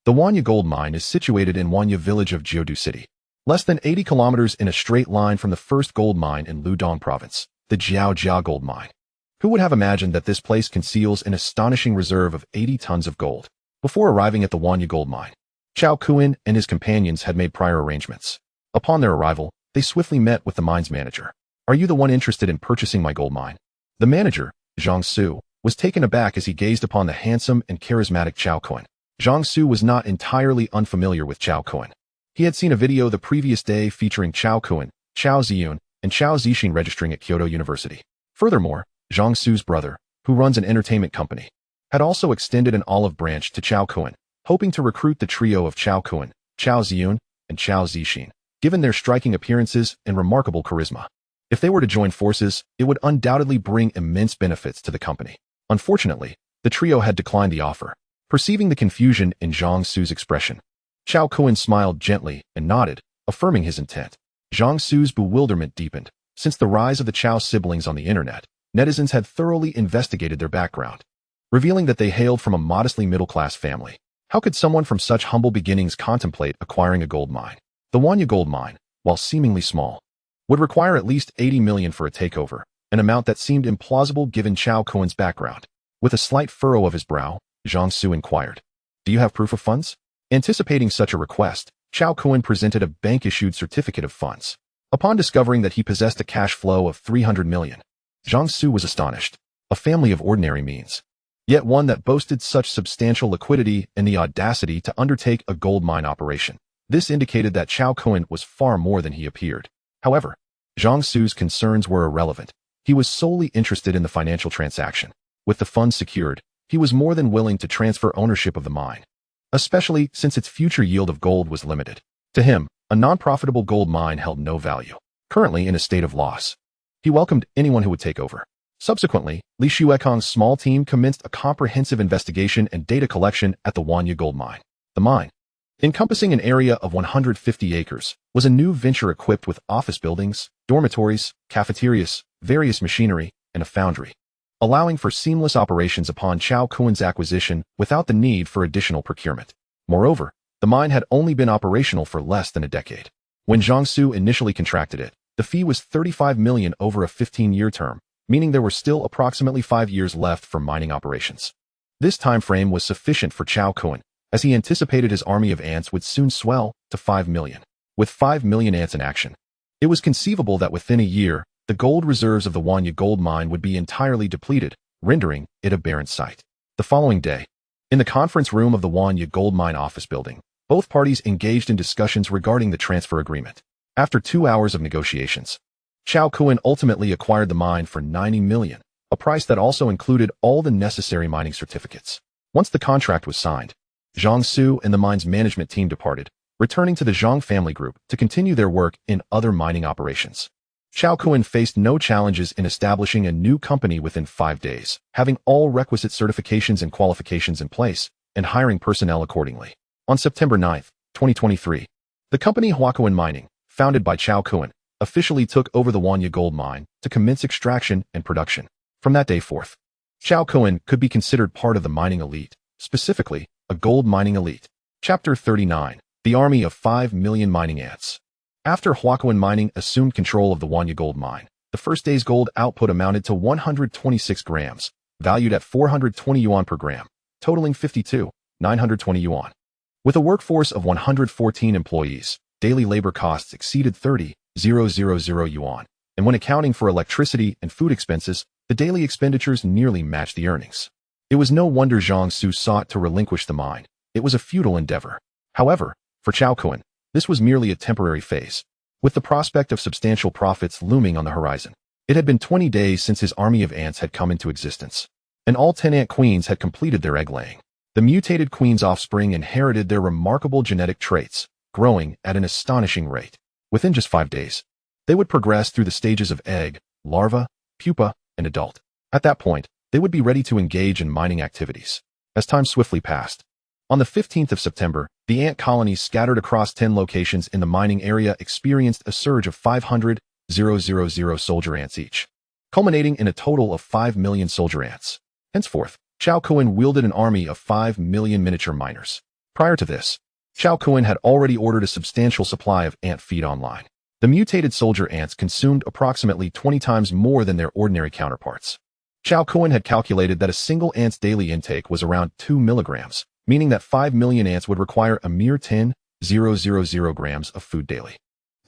A: The Wanya gold mine is situated in Wanya village of Jiudu City, less than 80 kilometers in a straight line from the first gold mine in Ludong province, the Jiaojia gold mine. Who would have imagined that this place conceals an astonishing reserve of 80 tons of gold? Before arriving at the Wanya gold mine, Cao Kun and his companions had made prior arrangements. Upon their arrival, they swiftly met with the mine's manager. "Are you the one interested in purchasing my gold mine?" The manager, Zhang Su, was taken aback as he gazed upon the handsome and charismatic Cao Kun. Zhang Su was not entirely unfamiliar with Cao Kun. He had seen a video the previous day featuring Cao Kun, Cao Ziyun, and Cao Zixin registering at Kyoto University. Furthermore, Zhang Su's brother, who runs an entertainment company, had also extended an olive branch to Cao Kun, hoping to recruit the trio of Cao Kun, Cao Ziyun, and Cao Zixin, given their striking appearances and remarkable charisma. If they were to join forces, it would undoubtedly bring immense benefits to the company. Unfortunately, the trio had declined the offer. Perceiving the confusion in Zhang Su's expression, Cao Kun smiled gently and nodded, affirming his intent. Zhang Su's bewilderment deepened. Since the rise of the Cao siblings on the internet, netizens had thoroughly investigated their background, revealing that they hailed from a modestly middle-class family. How could someone from such humble beginnings contemplate acquiring a gold mine? The Wanya gold mine, while seemingly small, would require at least 80 million for a takeover, an amount that seemed implausible given Cao Kun's background. With a slight furrow of his brow, Zhang Su inquired, "Do you have proof of funds?" Anticipating such a request, Cao Kun presented a bank-issued certificate of funds. Upon discovering that he possessed a cash flow of 300 million, Zhang Su was astonished. A family of ordinary means, yet one that boasted such substantial liquidity and the audacity to undertake a gold mine operation. This indicated that Cao Kun was far more than he appeared. However, Zhang Su's concerns were irrelevant. He was solely interested in the financial transaction. With the funds secured, he was more than willing to transfer ownership of the mine, especially since its future yield of gold was limited. To him, a non-profitable gold mine held no value. Currently in a state of loss, he welcomed anyone who would take over. Subsequently, Li Xuekong's small team commenced a comprehensive investigation and data collection at the Wanya gold mine. The mine, encompassing an area of 150 acres, was a new venture equipped with office buildings, dormitories, cafeterias, various machinery, and a foundry, allowing for seamless operations upon Cao Kun's acquisition without the need for additional procurement. Moreover, the mine had only been operational for less than a decade. When Zhang Su initially contracted it, the fee was 35 million over a 15-year term, meaning there were still approximately 5 years left for mining operations. This time frame was sufficient for Cao Kun, as he anticipated his army of ants would soon swell to 5 million. With 5 million ants in action, it was conceivable that within a year, the gold reserves of the Wanya gold mine would be entirely depleted, rendering it a barren site. The following day, in the conference room of the Wanya gold mine office building, both parties engaged in discussions regarding the transfer agreement. After 2 hours of negotiations, Cao Kun ultimately acquired the mine for 90 million, a price that also included all the necessary mining certificates. Once the contract was signed, Zhang Su and the mine's management team departed, returning to the Zhang family group to continue their work in other mining operations. Cao Kun faced no challenges in establishing a new company within 5 days, having all requisite certifications and qualifications in place, and hiring personnel accordingly. On September 9, 2023, the company Huakuan Mining, founded by Cao Kun, officially took over the Wanya gold mine to commence extraction and production. From that day forth, Cao Kun could be considered part of the mining elite, specifically, a gold mining elite. Chapter 39, The Army of 5 Million Mining Ants. After Huakuan Mining assumed control of the Wanya gold mine, the first day's gold output amounted to 126 grams, valued at 420 yuan per gram, totaling 52,920 yuan. With a workforce of 114 employees, daily labor costs exceeded 30,000 yuan, and when accounting for electricity and food expenses, the daily expenditures nearly matched the earnings. It was no wonder Zhang Su sought to relinquish the mine. It was a futile endeavor. However, for Cao Kun, this was merely a temporary phase, with the prospect of substantial profits looming on the horizon. It had been 20 days since his army of ants had come into existence, and all 10 ant queens had completed their egg laying. The mutated queen's offspring inherited their remarkable genetic traits, growing at an astonishing rate. Within just 5 days, they would progress through the stages of egg, larva, pupa, and adult. At that point, they would be ready to engage in mining activities. As time swiftly passed, on the 15th of September, the ant colonies scattered across 10 locations in the mining area experienced a surge of 500,000 soldier ants each, culminating in a total of 5 million soldier ants. Henceforth, Cao Kun wielded an army of 5 million miniature miners. Prior to this, Cao Kun had already ordered a substantial supply of ant feed online. The mutated soldier ants consumed approximately 20 times more than their ordinary counterparts. Cao Kun had calculated that a single ant's daily intake was around 2 milligrams, meaning that 5 million ants would require a mere 10,000 grams of food daily.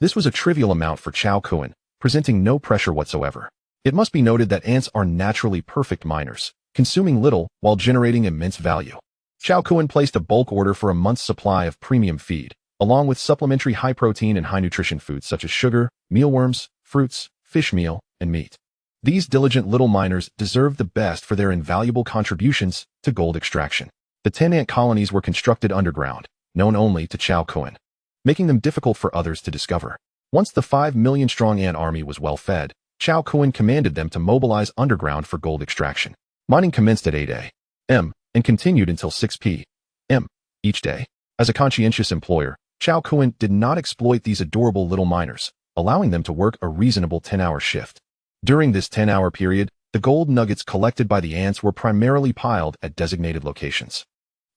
A: This was a trivial amount for Cao Kun, presenting no pressure whatsoever. It must be noted that ants are naturally perfect miners, consuming little while generating immense value. Cao Kun placed a bulk order for a month's supply of premium feed, along with supplementary high-protein and high-nutrition foods such as sugar, mealworms, fruits, fish meal, and meat. These diligent little miners deserved the best for their invaluable contributions to gold extraction. The 10 ant colonies were constructed underground, known only to Cao Kun, making them difficult for others to discover. Once the 5 million strong ant army was well fed, Cao Kun commanded them to mobilize underground for gold extraction. Mining commenced at 8 a.m. and continued until 6 p.m. each day. As a conscientious employer, Cao Kun did not exploit these adorable little miners, allowing them to work a reasonable 10-hour shift. During this 10-hour period, the gold nuggets collected by the ants were primarily piled at designated locations,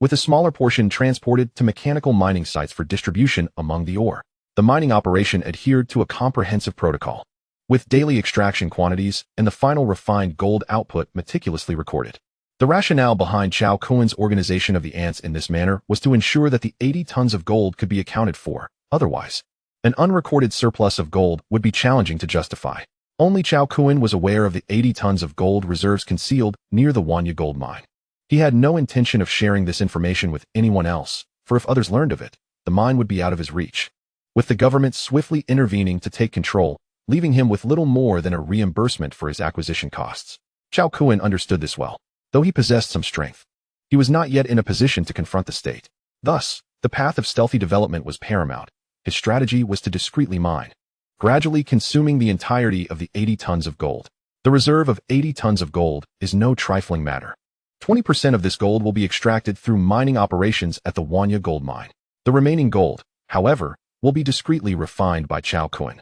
A: with a smaller portion transported to mechanical mining sites for distribution among the ore. The mining operation adhered to a comprehensive protocol, with daily extraction quantities and the final refined gold output meticulously recorded. The rationale behind Cao Kun's organization of the ants in this manner was to ensure that the 80 tons of gold could be accounted for. Otherwise, an unrecorded surplus of gold would be challenging to justify. Only Cao Kun was aware of the 80 tons of gold reserves concealed near the Wanya gold mine. He had no intention of sharing this information with anyone else, for if others learned of it, the mine would be out of his reach, with the government swiftly intervening to take control, leaving him with little more than a reimbursement for his acquisition costs. Cao Kun understood this well. Though he possessed some strength, he was not yet in a position to confront the state. Thus, the path of stealthy development was paramount. His strategy was to discreetly mine, gradually consuming the entirety of the 80 tons of gold. The reserve of 80 tons of gold is no trifling matter. 20% of this gold will be extracted through mining operations at the Wanya gold mine. The remaining gold, however, will be discreetly refined by Cao Kun,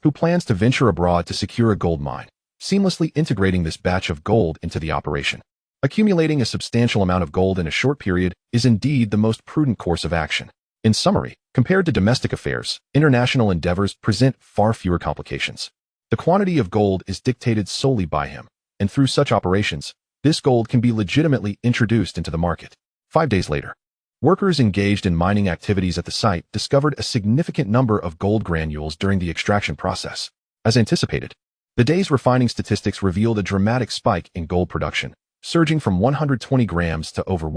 A: who plans to venture abroad to secure a gold mine, seamlessly integrating this batch of gold into the operation. Accumulating a substantial amount of gold in a short period is indeed the most prudent course of action. In summary, compared to domestic affairs, international endeavors present far fewer complications. The quantity of gold is dictated solely by him, and through such operations, this gold can be legitimately introduced into the market. 5 days later, workers engaged in mining activities at the site discovered a significant number of gold granules during the extraction process. As anticipated, the day's refining statistics revealed a dramatic spike in gold production, surging from 120 grams to over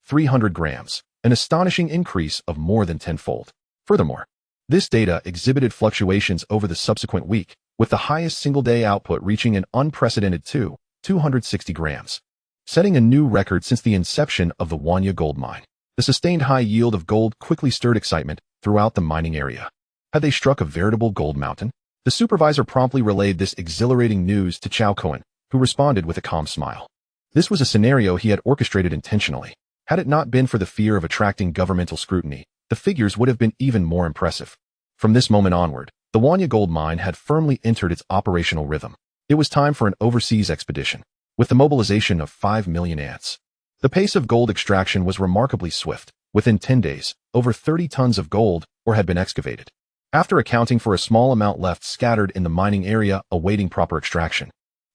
A: 300 grams, an astonishing increase of more than tenfold. Furthermore, this data exhibited fluctuations over the subsequent week, with the highest single-day output reaching an unprecedented 260 grams, setting a new record since the inception of the Wanya gold mine. The sustained high yield of gold quickly stirred excitement throughout the mining area. Had they struck a veritable gold mountain? The supervisor promptly relayed this exhilarating news to Cao Kun, who responded with a calm smile. This was a scenario he had orchestrated intentionally. Had it not been for the fear of attracting governmental scrutiny, the figures would have been even more impressive. From this moment onward, the Wanya gold mine had firmly entered its operational rhythm. It was time for an overseas expedition, with the mobilization of 5 million ants. The pace of gold extraction was remarkably swift. Within 10 days, over 30 tons of gold ore had been excavated. After accounting for a small amount left scattered in the mining area awaiting proper extraction,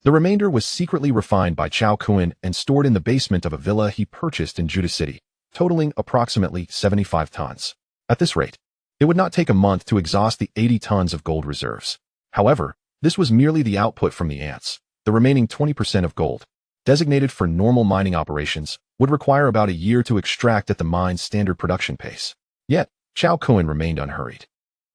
A: the remainder was secretly refined by Cao Kun and stored in the basement of a villa he purchased in Judah City, totaling approximately 75 tons. At this rate, it would not take a month to exhaust the 80 tons of gold reserves. However, this was merely the output from the ants. The remaining 20% of gold, designated for normal mining operations, would require about a year to extract at the mine's standard production pace. Yet, Cao Kun remained unhurried.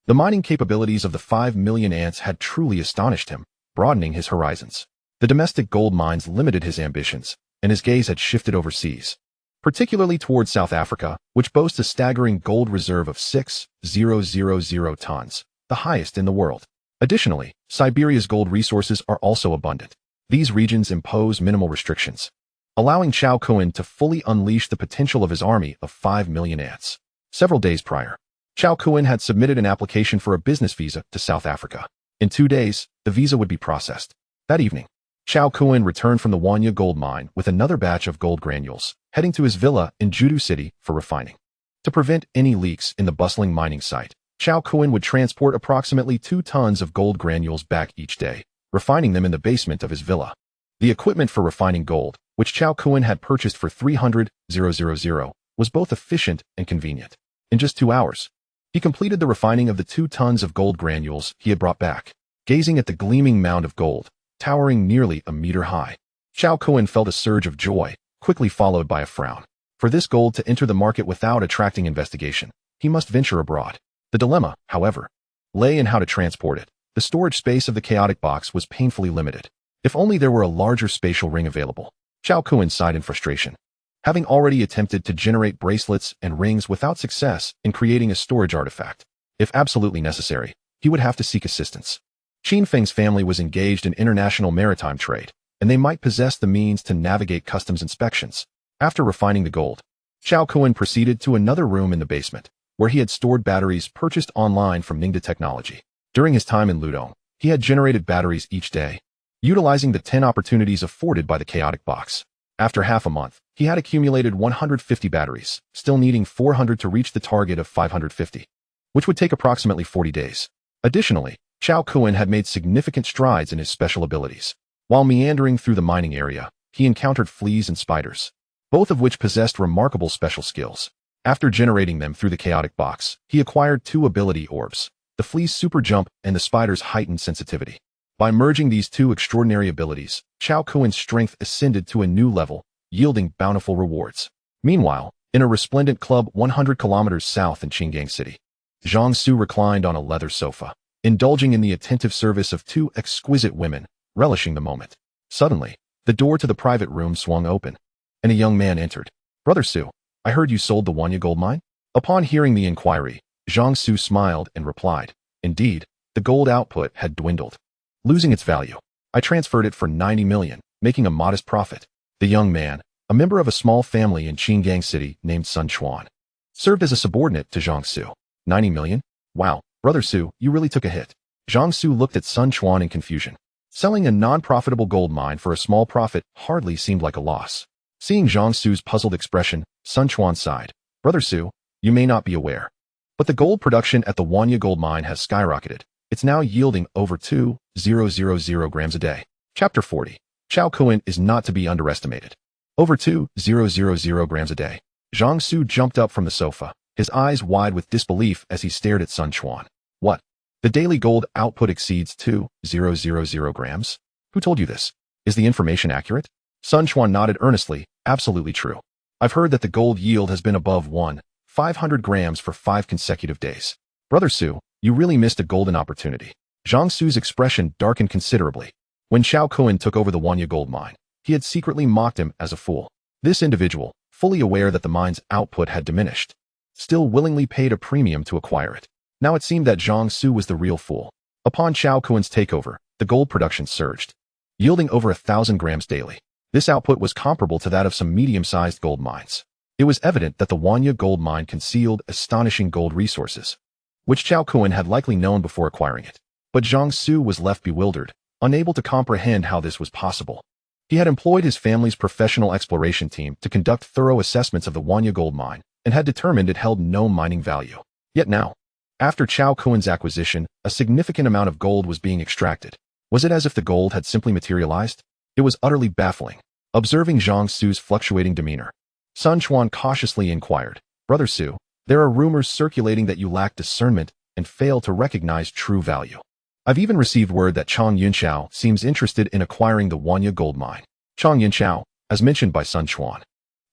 A: The mining capabilities of the 5 million ants had truly astonished him, broadening his horizons. The domestic gold mines limited his ambitions, and his gaze had shifted overseas. particularly towards South Africa, which boasts a staggering gold reserve of 6,000 tons, the highest in the world. Additionally, Siberia's gold resources are also abundant. These regions impose minimal restrictions, allowing Cao Kun to fully unleash the potential of his army of 5 million ants. Several days prior, Cao Kun had submitted an application for a business visa to South Africa. In 2 days, the visa would be processed. That evening, Cao Kun returned from the Wanya gold mine with another batch of gold granules, heading to his villa in Judu City for refining. To prevent any leaks in the bustling mining site, Cao Kun would transport approximately 2 tons of gold granules back each day, refining them in the basement of his villa. The equipment for refining gold, which Cao Kun had purchased for 300,000, was both efficient and convenient. In just 2 hours, he completed the refining of the 2 tons of gold granules he had brought back. Gazing at the gleaming mound of gold, towering nearly a meter high, Cao Kun felt a surge of joy, quickly followed by a frown. For this gold to enter the market without attracting investigation, he must venture abroad. The dilemma, however, lay in how to transport it. The storage space of the chaotic box was painfully limited. If only there were a larger spatial ring available. Cao Kun sighed in frustration. Having already attempted to generate bracelets and rings without success in creating a storage artifact, if absolutely necessary, he would have to seek assistance. Qin Feng's family was engaged in international maritime trade, and they might possess the means to navigate customs inspections. After refining the gold, Cao Kun proceeded to another room in the basement, where he had stored batteries purchased online from Ningda Technology. During his time in Ludong, he had generated batteries each day, utilizing the 10 opportunities afforded by the chaotic box. After half a month, he had accumulated 150 batteries, still needing 400 to reach the target of 550, which would take approximately 40 days. Additionally, Cao Kun had made significant strides in his special abilities. While meandering through the mining area, he encountered fleas and spiders, both of which possessed remarkable special skills. After generating them through the chaotic box, he acquired 2 ability orbs, the flea's super jump and the spider's heightened sensitivity. By merging these 2 extraordinary abilities, Cao Kun's strength ascended to a new level, yielding bountiful rewards. Meanwhile, in a resplendent club 100 kilometers south in Qingang City, Zhang Su reclined on a leather sofa, indulging in the attentive service of 2 exquisite women, relishing the moment. Suddenly, the door to the private room swung open, and a young man entered. "Brother Su, I heard you sold the Wanya gold mine?" Upon hearing the inquiry, Zhang Su smiled and replied, "Indeed, the gold output had dwindled, losing its value. I transferred it for 90 million, making a modest profit." The young man, a member of a small family in Qingang City named Sun Chuan, served as a subordinate to Zhang Su. 90 million? Wow, Brother Su, you really took a hit. Zhang Su looked at Sun Chuan in confusion. Selling a non-profitable gold mine for a small profit hardly seemed like a loss. Seeing Zhang Su's puzzled expression, Sun Chuan sighed. "Brother Su, you may not be aware, but the gold production at the Wanya gold mine has skyrocketed. It's now yielding over 2,000 grams a day." Chapter 40. Cao Kun is not to be underestimated. Over 2,000 grams a day. Zhang Su jumped up from the sofa, his eyes wide with disbelief as he stared at Sun Chuan. "What? The daily gold output exceeds 2,000 grams? Who told you this? Is the information accurate?" Sun Chuan nodded earnestly. "Absolutely true. I've heard that the gold yield has been above 1,500 grams for 5 consecutive days. Brother Su, you really missed a golden opportunity." Zhang Su's expression darkened considerably. When Cao Kun took over the Wanya gold mine, he had secretly mocked him as a fool. This individual, fully aware that the mine's output had diminished, still willingly paid a premium to acquire it. Now it seemed that Zhang Su was the real fool. Upon Cao Kun's takeover, the gold production surged, yielding over 1,000 grams daily. This output was comparable to that of some medium-sized gold mines. It was evident that the Wanya gold mine concealed astonishing gold resources, which Cao Kun had likely known before acquiring it. But Zhang Su was left bewildered, unable to comprehend how this was possible. He had employed his family's professional exploration team to conduct thorough assessments of the Wanya gold mine and had determined it held no mining value. Yet now, after Cao Kun's acquisition, a significant amount of gold was being extracted. Was it as if the gold had simply materialized? It was utterly baffling. Observing Zhang Su's fluctuating demeanor, Sun Chuan cautiously inquired, "Brother Su, there are rumors circulating that you lack discernment and fail to recognize true value. I've even received word that Chang Yunqiao seems interested in acquiring the Wanya gold mine." Chang Yunqiao, as mentioned by Sun Chuan,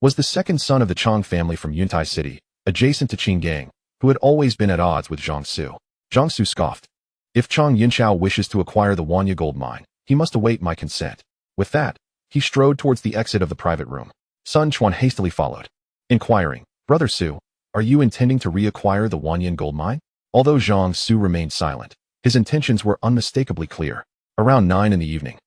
A: was the second son of the Chang family from Yuntai City, adjacent to Qingang, who had always been at odds with Zhang Su. Zhang Su scoffed. "If Chang Yunqiao wishes to acquire the Wanya gold mine, he must await my consent." With that, he strode towards the exit of the private room. Sun Chuan hastily followed. inquiring, "Brother Su, are you intending to reacquire the Wanyan gold mine?" Although Zhang Su remained silent, his intentions were unmistakably clear. Around 9 in the evening,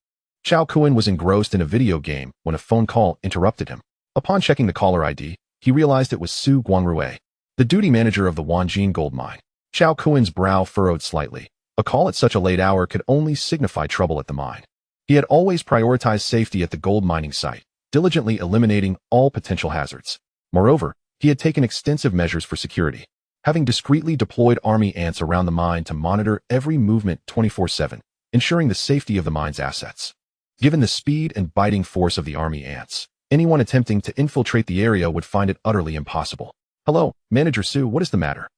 A: Cao Kun was engrossed in a video game when a phone call interrupted him. Upon checking the caller ID, he realized it was Su Guangrui, the duty manager of the Wanjin gold mine. Cao Kun's brow furrowed slightly. A call at such a late hour could only signify trouble at the mine. He had always prioritized safety at the gold mining site, diligently eliminating all potential hazards. Moreover, he had taken extensive measures for security, having discreetly deployed army ants around the mine to monitor every movement 24/7, ensuring the safety of the mine's assets. Given the speed and biting force of the army ants, anyone attempting to infiltrate the area would find it utterly impossible. "Hello, Manager Su, what is the matter?"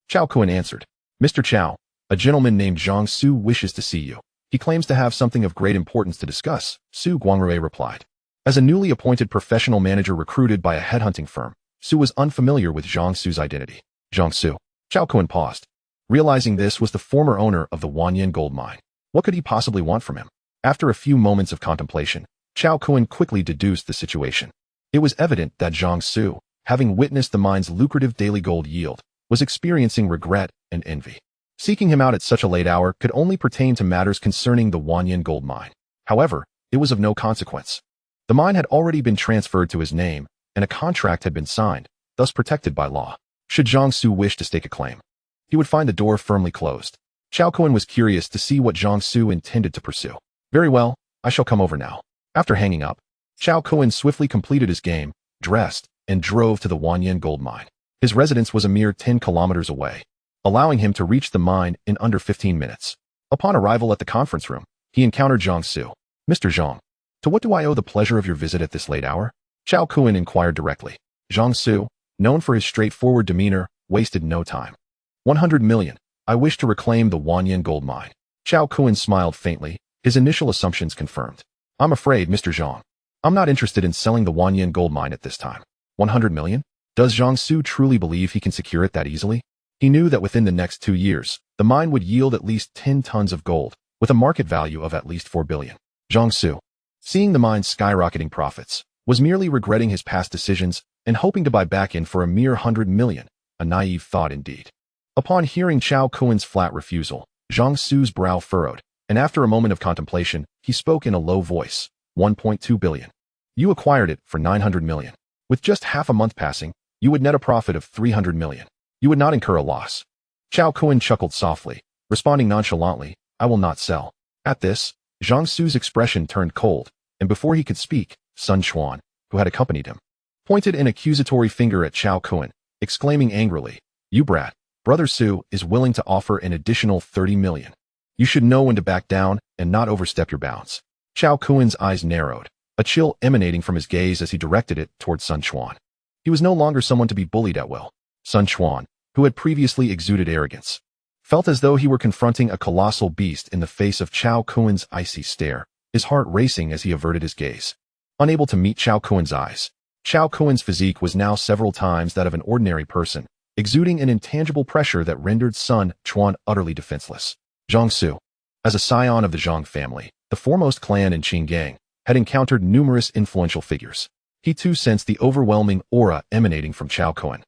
A: Cao Kun answered. "Mr. Cao, a gentleman named Zhang Su wishes to see you. He claims to have something of great importance to discuss," Su Guangrui replied. As a newly appointed professional manager recruited by a headhunting firm, Su was unfamiliar with Zhang Su's identity. Zhang Su. Cao Kun paused. Realizing this was the former owner of the Wanyan gold mine, what could he possibly want from him? After a few moments of contemplation, Cao Kun quickly deduced the situation. It was evident that Zhang Su, having witnessed the mine's lucrative daily gold yield, was experiencing regret and envy. Seeking him out at such a late hour could only pertain to matters concerning the Wanyan gold mine. However, it was of no consequence. The mine had already been transferred to his name, and a contract had been signed, thus protected by law. Should Zhang Su wish to stake a claim, he would find the door firmly closed. Cao Kun was curious to see what Zhang Su intended to pursue. "Very well, I shall come over now." After hanging up, Cao Kun swiftly completed his game, dressed, and drove to the Wanyan gold mine. His residence was a mere 10 kilometers away, allowing him to reach the mine in under 15 minutes. Upon arrival at the conference room, he encountered Zhang Su. "Mr. Zhang, to what do I owe the pleasure of your visit at this late hour?" Cao Kun inquired directly. Zhang Su, known for his straightforward demeanor, wasted no time. 100 million. I wish to reclaim the Wanyan gold mine." Cao Kun smiled faintly, his initial assumptions confirmed. "I'm afraid, Mr. Zhang, I'm not interested in selling the Wanyan gold mine at this time." 100 million? Does Zhang Su truly believe he can secure it that easily? He knew that within the next 2 years, the mine would yield at least 10 tons of gold, with a market value of at least 4 billion. Zhang Su, seeing the mine's skyrocketing profits, was merely regretting his past decisions and hoping to buy back in for a mere 100 million, a naive thought indeed. Upon hearing Cao Kun's flat refusal, Zhang Su's brow furrowed, and after a moment of contemplation, he spoke in a low voice. 1.2 billion. You acquired it for 900 million. With just half a month passing, you would net a profit of 300 million. You would not incur a loss. Cao Kun chuckled softly, responding nonchalantly, "I will not sell." At this, Zhang Su's expression turned cold, and before he could speak, Sun Quan, who had accompanied him, pointed an accusatory finger at Cao Kun, exclaiming angrily, "You brat, Brother Su is willing to offer an additional 30 million. You should know when to back down and not overstep your bounds." Cao Kun's eyes narrowed, a chill emanating from his gaze as he directed it towards Sun Quan. He was no longer someone to be bullied at will. Sun Quan, who had previously exuded arrogance, felt as though he were confronting a colossal beast in the face of Cao Kun's icy stare, his heart racing as he averted his gaze. Unable to meet Cao Kun's eyes, Cao Kun's physique was now several times that of an ordinary person, exuding an intangible pressure that rendered Sun Quan utterly defenseless. Zhang Su, as a scion of the Zhang family, the foremost clan in Qinggang, had encountered numerous influential figures. He too sensed the overwhelming aura emanating from Cao Kun,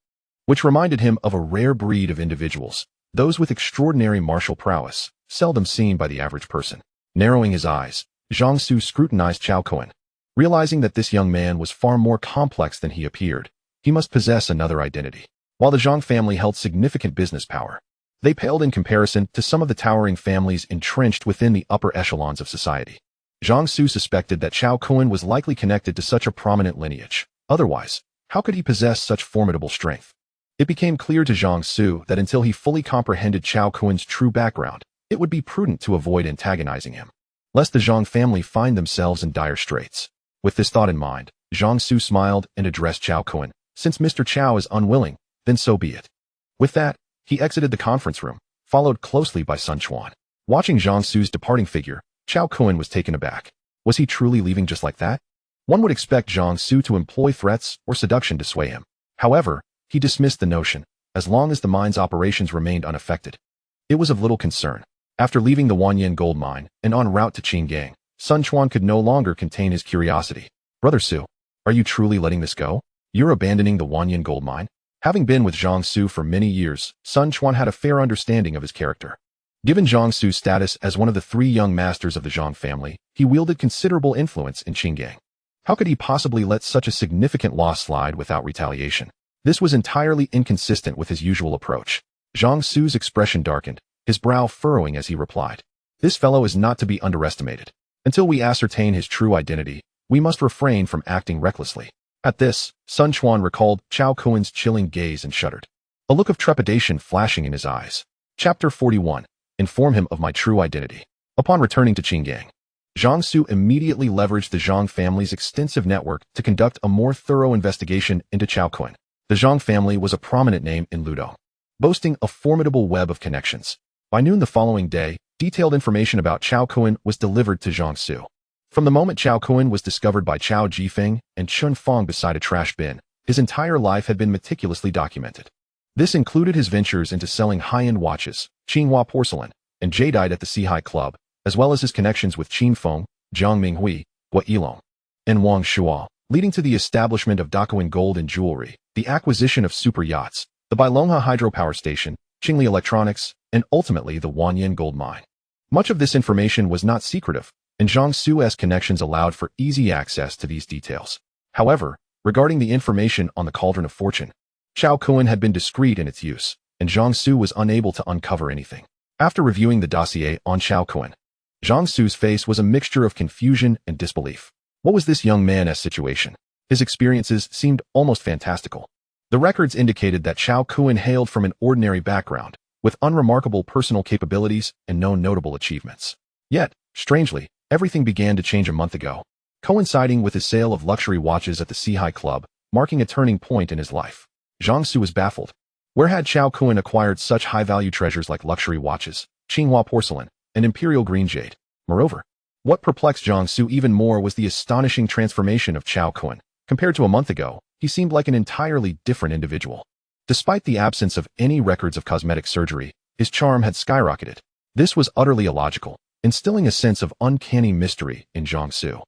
A: which reminded him of a rare breed of individuals, those with extraordinary martial prowess, seldom seen by the average person. Narrowing his eyes, Zhang Su scrutinized Cao Kun. Realizing that this young man was far more complex than he appeared, he must possess another identity. While the Zhang family held significant business power, they paled in comparison to some of the towering families entrenched within the upper echelons of society. Zhang Su suspected that Cao Kun was likely connected to such a prominent lineage. Otherwise, how could he possess such formidable strength? It became clear to Zhang Su that until he fully comprehended Cao Kun's true background, it would be prudent to avoid antagonizing him, lest the Zhang family find themselves in dire straits. With this thought in mind, Zhang Su smiled and addressed Cao Kun. "Since Mr. Cao is unwilling, then so be it." With that, he exited the conference room, followed closely by Sun Quan. Watching Zhang Su's departing figure, Cao Kun was taken aback. Was he truly leaving just like that? One would expect Zhang Su to employ threats or seduction to sway him. However, he dismissed the notion, as long as the mine's operations remained unaffected. It was of little concern. After leaving the Wanyan gold mine and en route to Qinggang, Sun Quan could no longer contain his curiosity. "Brother Su, are you truly letting this go?" You're abandoning the Wanyan gold mine? Having been with Zhang Su for many years, Sun Quan had a fair understanding of his character. Given Zhang Su's status as one of the three young masters of the Zhang family, he wielded considerable influence in Qingyang. How could he possibly let such a significant loss slide without retaliation? This was entirely inconsistent with his usual approach. Zhang Su's expression darkened, his brow furrowing as he replied. This fellow is not to be underestimated. Until we ascertain his true identity, we must refrain from acting recklessly. At this, Sun Quan recalled Cao Kun's chilling gaze and shuddered, a look of trepidation flashing in his eyes. Chapter 41. Inform him of my true identity. Upon returning to Qingyang, Zhang Su immediately leveraged the Zhang family's extensive network to conduct a more thorough investigation into Cao Kun. The Zhang family was a prominent name in Ludo, boasting a formidable web of connections. By noon the following day, detailed information about Cao Kun was delivered to Zhang Su. From the moment Cao Kun was discovered by Cao Jifeng and Chun Fong beside a trash bin, his entire life had been meticulously documented. This included his ventures into selling high-end watches, Qinghua porcelain, and jadeite at the Sihai Club, as well as his connections with Qin Feng, Jiang Minghui, Hua Yilong, and Wang Shuo, leading to the establishment of Daquan Gold and Jewelry, the acquisition of super yachts, the Bailongha hydropower station, Qingli Electronics, and ultimately the Wanyan gold mine. Much of this information was not secretive, and Zhang Su's connections allowed for easy access to these details. However, regarding the information on the Cauldron of Fortune, Cao Kun had been discreet in its use, and Zhang Su was unable to uncover anything. After reviewing the dossier on Cao Kun, Zhang Su's face was a mixture of confusion and disbelief. What was this young man's situation? His experiences seemed almost fantastical. The records indicated that Cao Kun hailed from an ordinary background, with unremarkable personal capabilities and no notable achievements. Yet, strangely, everything began to change a month ago, coinciding with his sale of luxury watches at the Sihai Club, marking a turning point in his life. Zhang Su was baffled. Where had Cao Kun acquired such high-value treasures like luxury watches, Qinghua porcelain, and imperial green jade? Moreover, what perplexed Zhang Su even more was the astonishing transformation of Cao Kun. Compared to a month ago, he seemed like an entirely different individual. Despite the absence of any records of cosmetic surgery, his charm had skyrocketed. This was utterly illogical, instilling a sense of uncanny mystery in Zhang Su.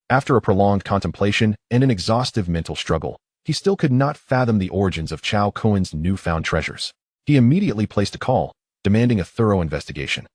A: After a prolonged contemplation and an exhaustive mental struggle, he still could not fathom the origins of Cao Kun's newfound treasures. He immediately placed a call, demanding a thorough investigation.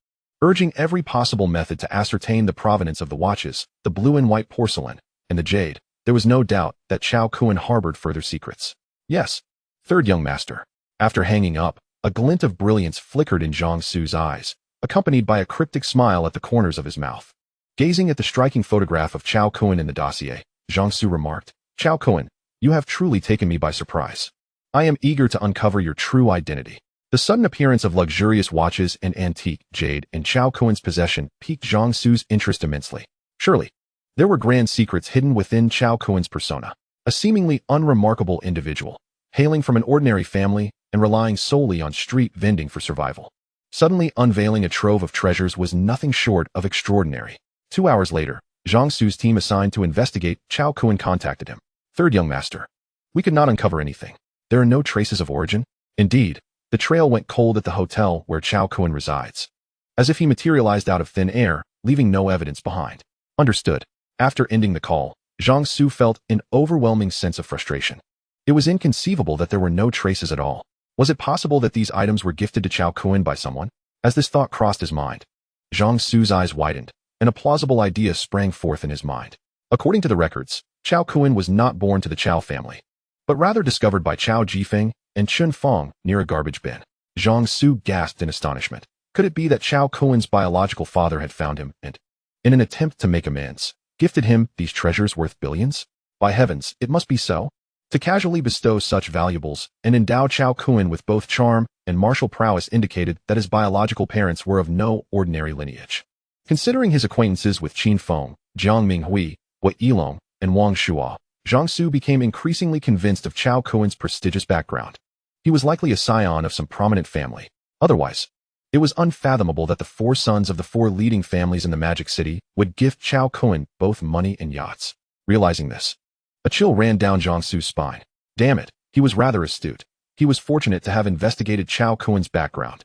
A: Urging every possible method to ascertain the provenance of the watches, the blue and white porcelain, and the jade, there was no doubt that Cao Kun harbored further secrets. Yes, third young master. After hanging up, a glint of brilliance flickered in Zhang Su's eyes, accompanied by a cryptic smile at the corners of his mouth. Gazing at the striking photograph of Cao Kun in the dossier, Zhang Su remarked, Cao Kun, you have truly taken me by surprise. I am eager to uncover your true identity. The sudden appearance of luxurious watches and antique jade in Cao Kun's possession piqued Zhang Su's interest immensely. Surely, there were grand secrets hidden within Cao Kun's persona, a seemingly unremarkable individual, hailing from an ordinary family and relying solely on street vending for survival. Suddenly unveiling a trove of treasures was nothing short of extraordinary. 2 hours later, Zhang Su's team assigned to investigate Cao Kun contacted him. Third young master. We could not uncover anything. There are no traces of origin. Indeed, the trail went cold at the hotel where Cao Kun resides, as if he materialized out of thin air, leaving no evidence behind. Understood. After ending the call, Zhang Su felt an overwhelming sense of frustration. It was inconceivable that there were no traces at all. Was it possible that these items were gifted to Cao Kun by someone? As this thought crossed his mind, Zhang Su's eyes widened, and a plausible idea sprang forth in his mind. According to the records, Cao Kun was not born to the Cao family, but rather discovered by Cao Jifeng and Chun Fong near a garbage bin. Zhang Su gasped in astonishment. Could it be that Cao Kun's biological father had found him and, in an attempt to make amends, gifted him these treasures worth billions? By heavens, it must be so. To casually bestow such valuables and endow Cao Kun with both charm and martial prowess indicated that his biological parents were of no ordinary lineage. Considering his acquaintances with Qin Feng, Jiang Minghui, Hua Yilong, and Wang Shuo, Zhang Su became increasingly convinced of Cao Kun's prestigious background. He was likely a scion of some prominent family. Otherwise, it was unfathomable that the 4 sons of the 4 leading families in the Magic City would gift Cao Kun both money and yachts. Realizing this, a chill ran down Zhang Su's spine. Damn it, he was rather astute. He was fortunate to have investigated Cao Kun's background.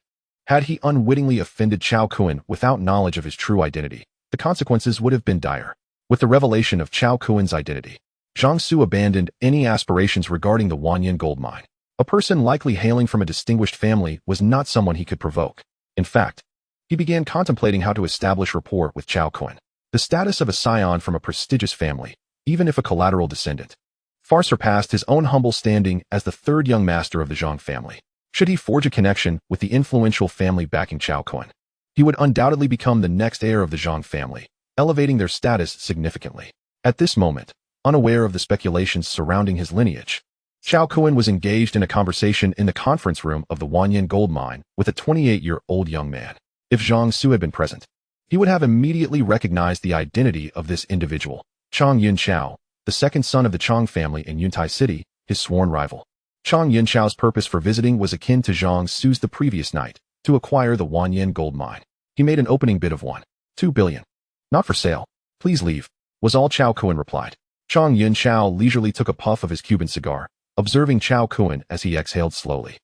A: Had he unwittingly offended Cao Kun without knowledge of his true identity, the consequences would have been dire. With the revelation of Cao Kun's identity, Zhang Su abandoned any aspirations regarding the Wanyan gold mine. A person likely hailing from a distinguished family was not someone he could provoke. In fact, he began contemplating how to establish rapport with Cao Kun. The status of a scion from a prestigious family, even if a collateral descendant, far surpassed his own humble standing as the third young master of the Zhang family. Should he forge a connection with the influential family backing Cao Kun, he would undoubtedly become the next heir of the Zhang family, elevating their status significantly. At this moment, unaware of the speculations surrounding his lineage, Cao Kun was engaged in a conversation in the conference room of the Wanyan gold mine with a 28-year-old young man. If Zhang Su had been present, he would have immediately recognized the identity of this individual, Chang Yunqiao, the second son of the Chang family in Yuntai City, his sworn rival. Chang Yunqiao's purpose for visiting was akin to Zhang Su's the previous night, to acquire the Wanyan gold mine. He made an opening bid of 1.2 billion. Not for sale. Please leave, was all Cao Kun replied. Chang Yunqiao leisurely took a puff of his Cuban cigar, observing Cao Kun as he exhaled slowly.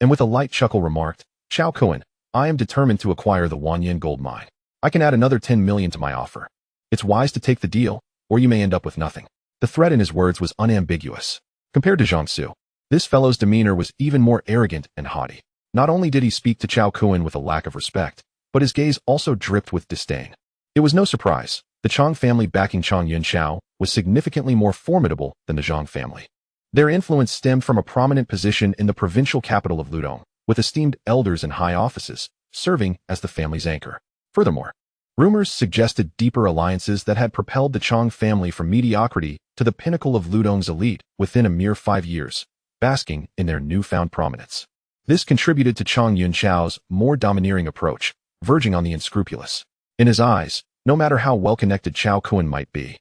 A: And with a light chuckle remarked, Cao Kun, I am determined to acquire the Wanyan gold mine. I can add another 10 million to my offer. It's wise to take the deal, or you may end up with nothing. The threat in his words was unambiguous. Compared to Zhang Su, this fellow's demeanor was even more arrogant and haughty. Not only did he speak to Cao Kun with a lack of respect, but his gaze also dripped with disdain. It was no surprise. The Chang family backing Chang Yunqiao was significantly more formidable than the Zhang family. Their influence stemmed from a prominent position in the provincial capital of Ludong, with esteemed elders in high offices, serving as the family's anchor. Furthermore, rumors suggested deeper alliances that had propelled the Chang family from mediocrity to the pinnacle of Ludong's elite within a mere 5 years, basking in their newfound prominence. This contributed to Chang Yunqiao's more domineering approach, verging on the unscrupulous. In his eyes, no matter how well-connected Cao Kun might be,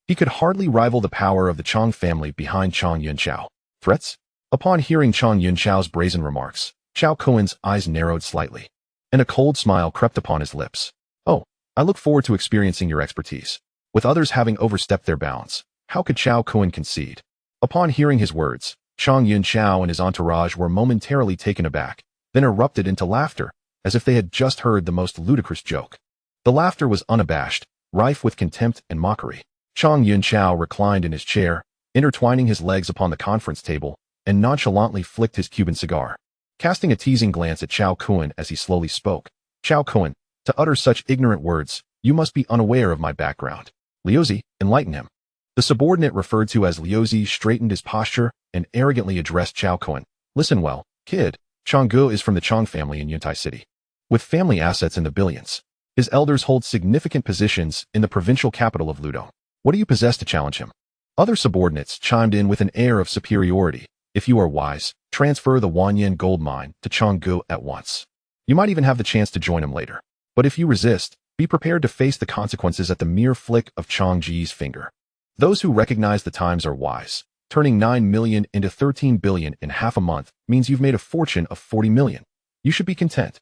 A: he could hardly rival the power of the Chang family behind Chang Yunqiao. Threats? Upon hearing Chang Yunqiao's brazen remarks, Cao Kun's eyes narrowed slightly, and a cold smile crept upon his lips. Oh, I look forward to experiencing your expertise. With others having overstepped their bounds, how could Cao Kun concede? Upon hearing his words, Chang Yunqiao and his entourage were momentarily taken aback, then erupted into laughter, as if they had just heard the most ludicrous joke. The laughter was unabashed, rife with contempt and mockery. Chang Yunqiao reclined in his chair, intertwining his legs upon the conference table, and nonchalantly flicked his Cuban cigar. Casting a teasing glance at Cao Kun as he slowly spoke, Cao Kun, to utter such ignorant words, you must be unaware of my background. Liuzi, enlighten him. The subordinate referred to as Liuzi straightened his posture and arrogantly addressed Cao Kun. Listen well, kid, Changgu is from the Chang family in Yuntai City. With family assets in the billions, his elders hold significant positions in the provincial capital of Ludong. What do you possess to challenge him? Other subordinates chimed in with an air of superiority. If you are wise, transfer the Wanyan gold mine to Changgu at once. You might even have the chance to join him later. But if you resist, be prepared to face the consequences at the mere flick of Changji's finger. Those who recognize the times are wise. Turning 9 million into 13 billion in half a month means you've made a fortune of 40 million. You should be content.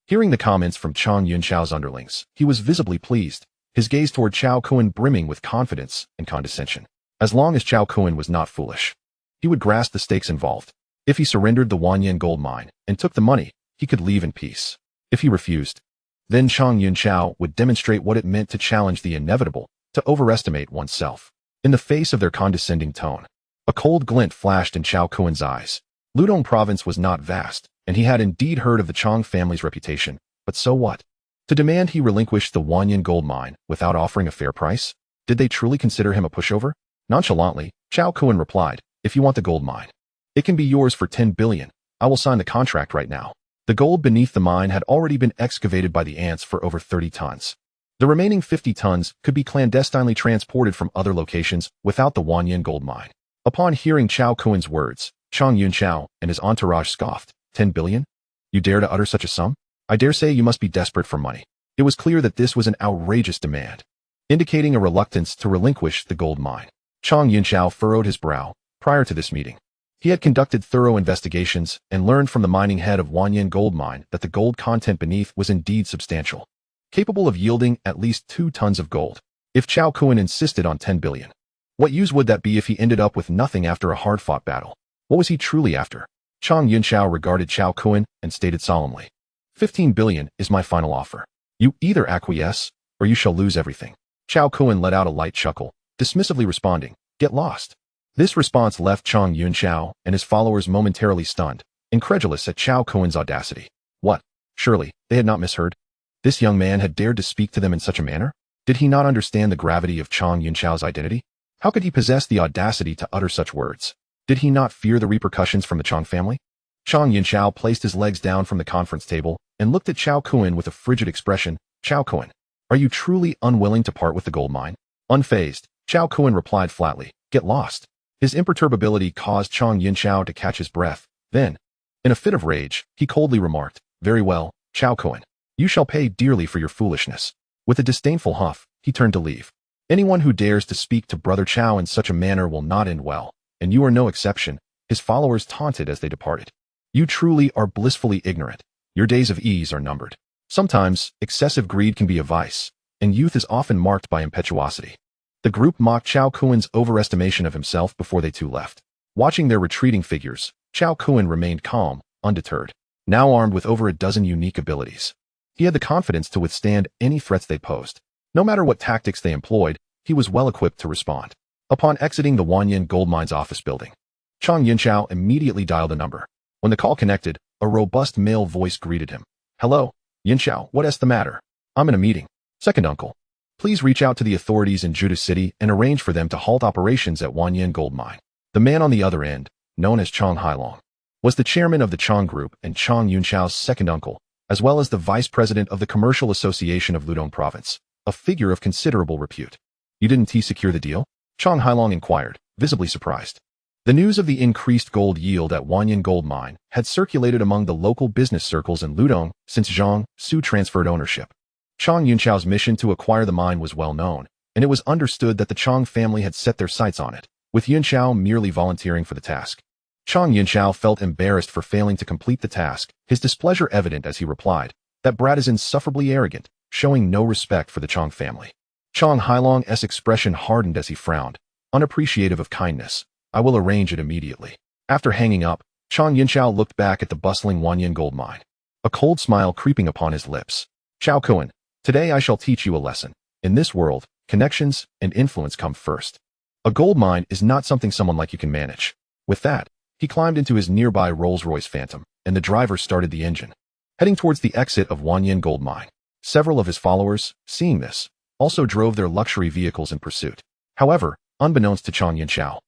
A: Hearing the comments from Chang Yunqiao's underlings, he was visibly pleased, his gaze toward Cao Kun brimming with confidence and condescension. As long as Cao Kun was not foolish, he would grasp the stakes involved. If he surrendered the Wanyan gold mine and took the money, he could leave in peace. If he refused, then Chang Yunqiao would demonstrate what it meant to challenge the inevitable, to overestimate oneself. In the face of their condescending tone, a cold glint flashed in Cao Kun's eyes. Ludong province was not vast, and he had indeed heard of the Chang family's reputation, but so what? To demand he relinquish the Wanyan gold mine without offering a fair price? Did they truly consider him a pushover? Nonchalantly, Cao Kun replied, if you want the gold mine, it can be yours for 10 billion. I will sign the contract right now. The gold beneath the mine had already been excavated by the ants for over 30 tons. The remaining 50 tons could be clandestinely transported from other locations without the Wanyan gold mine. Upon hearing Cao Kun's words, Chang Yunqiao and his entourage scoffed. 10 billion? You dare to utter such a sum? I dare say you must be desperate for money. It was clear that this was an outrageous demand, indicating a reluctance to relinquish the gold mine. Chang Yunqiao furrowed his brow. Prior to this meeting, he had conducted thorough investigations and learned from the mining head of Wanyan gold mine that the gold content beneath was indeed substantial, capable of yielding at least 2 tons of gold. If Cao Kun insisted on 10 billion, what use would that be if he ended up with nothing after a hard-fought battle? What was he truly after? Chang Yunqiao regarded Cao Kun and stated solemnly, 15 billion is my final offer. You either acquiesce, or you shall lose everything. Cao Kun let out a light chuckle, dismissively responding, Get lost. This response left Chang Yunqiao and his followers momentarily stunned, incredulous at Cao Kun's audacity. What? Surely, they had not misheard? This young man had dared to speak to them in such a manner? Did he not understand the gravity of Chang Yunqiao's identity? How could he possess the audacity to utter such words? Did he not fear the repercussions from the Chang family? Chang Yunqiao placed his legs down from the conference table and looked at Cao Kun with a frigid expression. Cao Kun, are you truly unwilling to part with the gold mine? Unfazed, Cao Kun replied flatly, get lost. His imperturbability caused Chang Yunqiao to catch his breath. Then, in a fit of rage, he coldly remarked, very well, Cao Kun, you shall pay dearly for your foolishness. With a disdainful huff, he turned to leave. Anyone who dares to speak to Brother Cao in such a manner will not end well, and you are no exception, his followers taunted as they departed. You truly are blissfully ignorant. Your days of ease are numbered. Sometimes, excessive greed can be a vice, and youth is often marked by impetuosity. The group mocked Cao Kun's overestimation of himself before they too left. Watching their retreating figures, Cao Kun remained calm, undeterred, now armed with over a dozen unique abilities. He had the confidence to withstand any threats they posed. No matter what tactics they employed, he was well equipped to respond. Upon exiting the Wanyan Gold Mine's office building, Chang Yunqiao immediately dialed a number. When the call connected, a robust male voice greeted him. Hello, Yunqiao, what is the matter? I'm in a meeting. Second uncle, please reach out to the authorities in Juda City and arrange for them to halt operations at Wanyan Gold Mine. The man on the other end, known as Chang Hailong, was the chairman of the Chang Group and Chang Yunqiao's second uncle, as well as the vice president of the Commercial Association of Ludong Province, a figure of considerable repute. You didn't secure the deal? Chang Hailong inquired, visibly surprised. The news of the increased gold yield at Wanyan Gold Mine had circulated among the local business circles in Ludong since Zhang Su transferred ownership. Chang Yunqiao's mission to acquire the mine was well known, and it was understood that the Chang family had set their sights on it, with Yunqiao merely volunteering for the task. Chang Yunqiao felt embarrassed for failing to complete the task, his displeasure evident as he replied, that brat is insufferably arrogant, showing no respect for the Chang family. Chang Hailong's expression hardened as he frowned, unappreciative of kindness. I will arrange it immediately. After hanging up, Chang Yunqiao looked back at the bustling Wanyan Gold Mine, a cold smile creeping upon his lips. Cao Kun, today I shall teach you a lesson. In this world, connections and influence come first. A gold mine is not something someone like you can manage. With that, he climbed into his nearby Rolls-Royce Phantom, and the driver started the engine. Heading towards the exit of Wanyan Gold Mine, several of his followers, seeing this, also drove their luxury vehicles in pursuit. However, unbeknownst to Chang Yunqiao,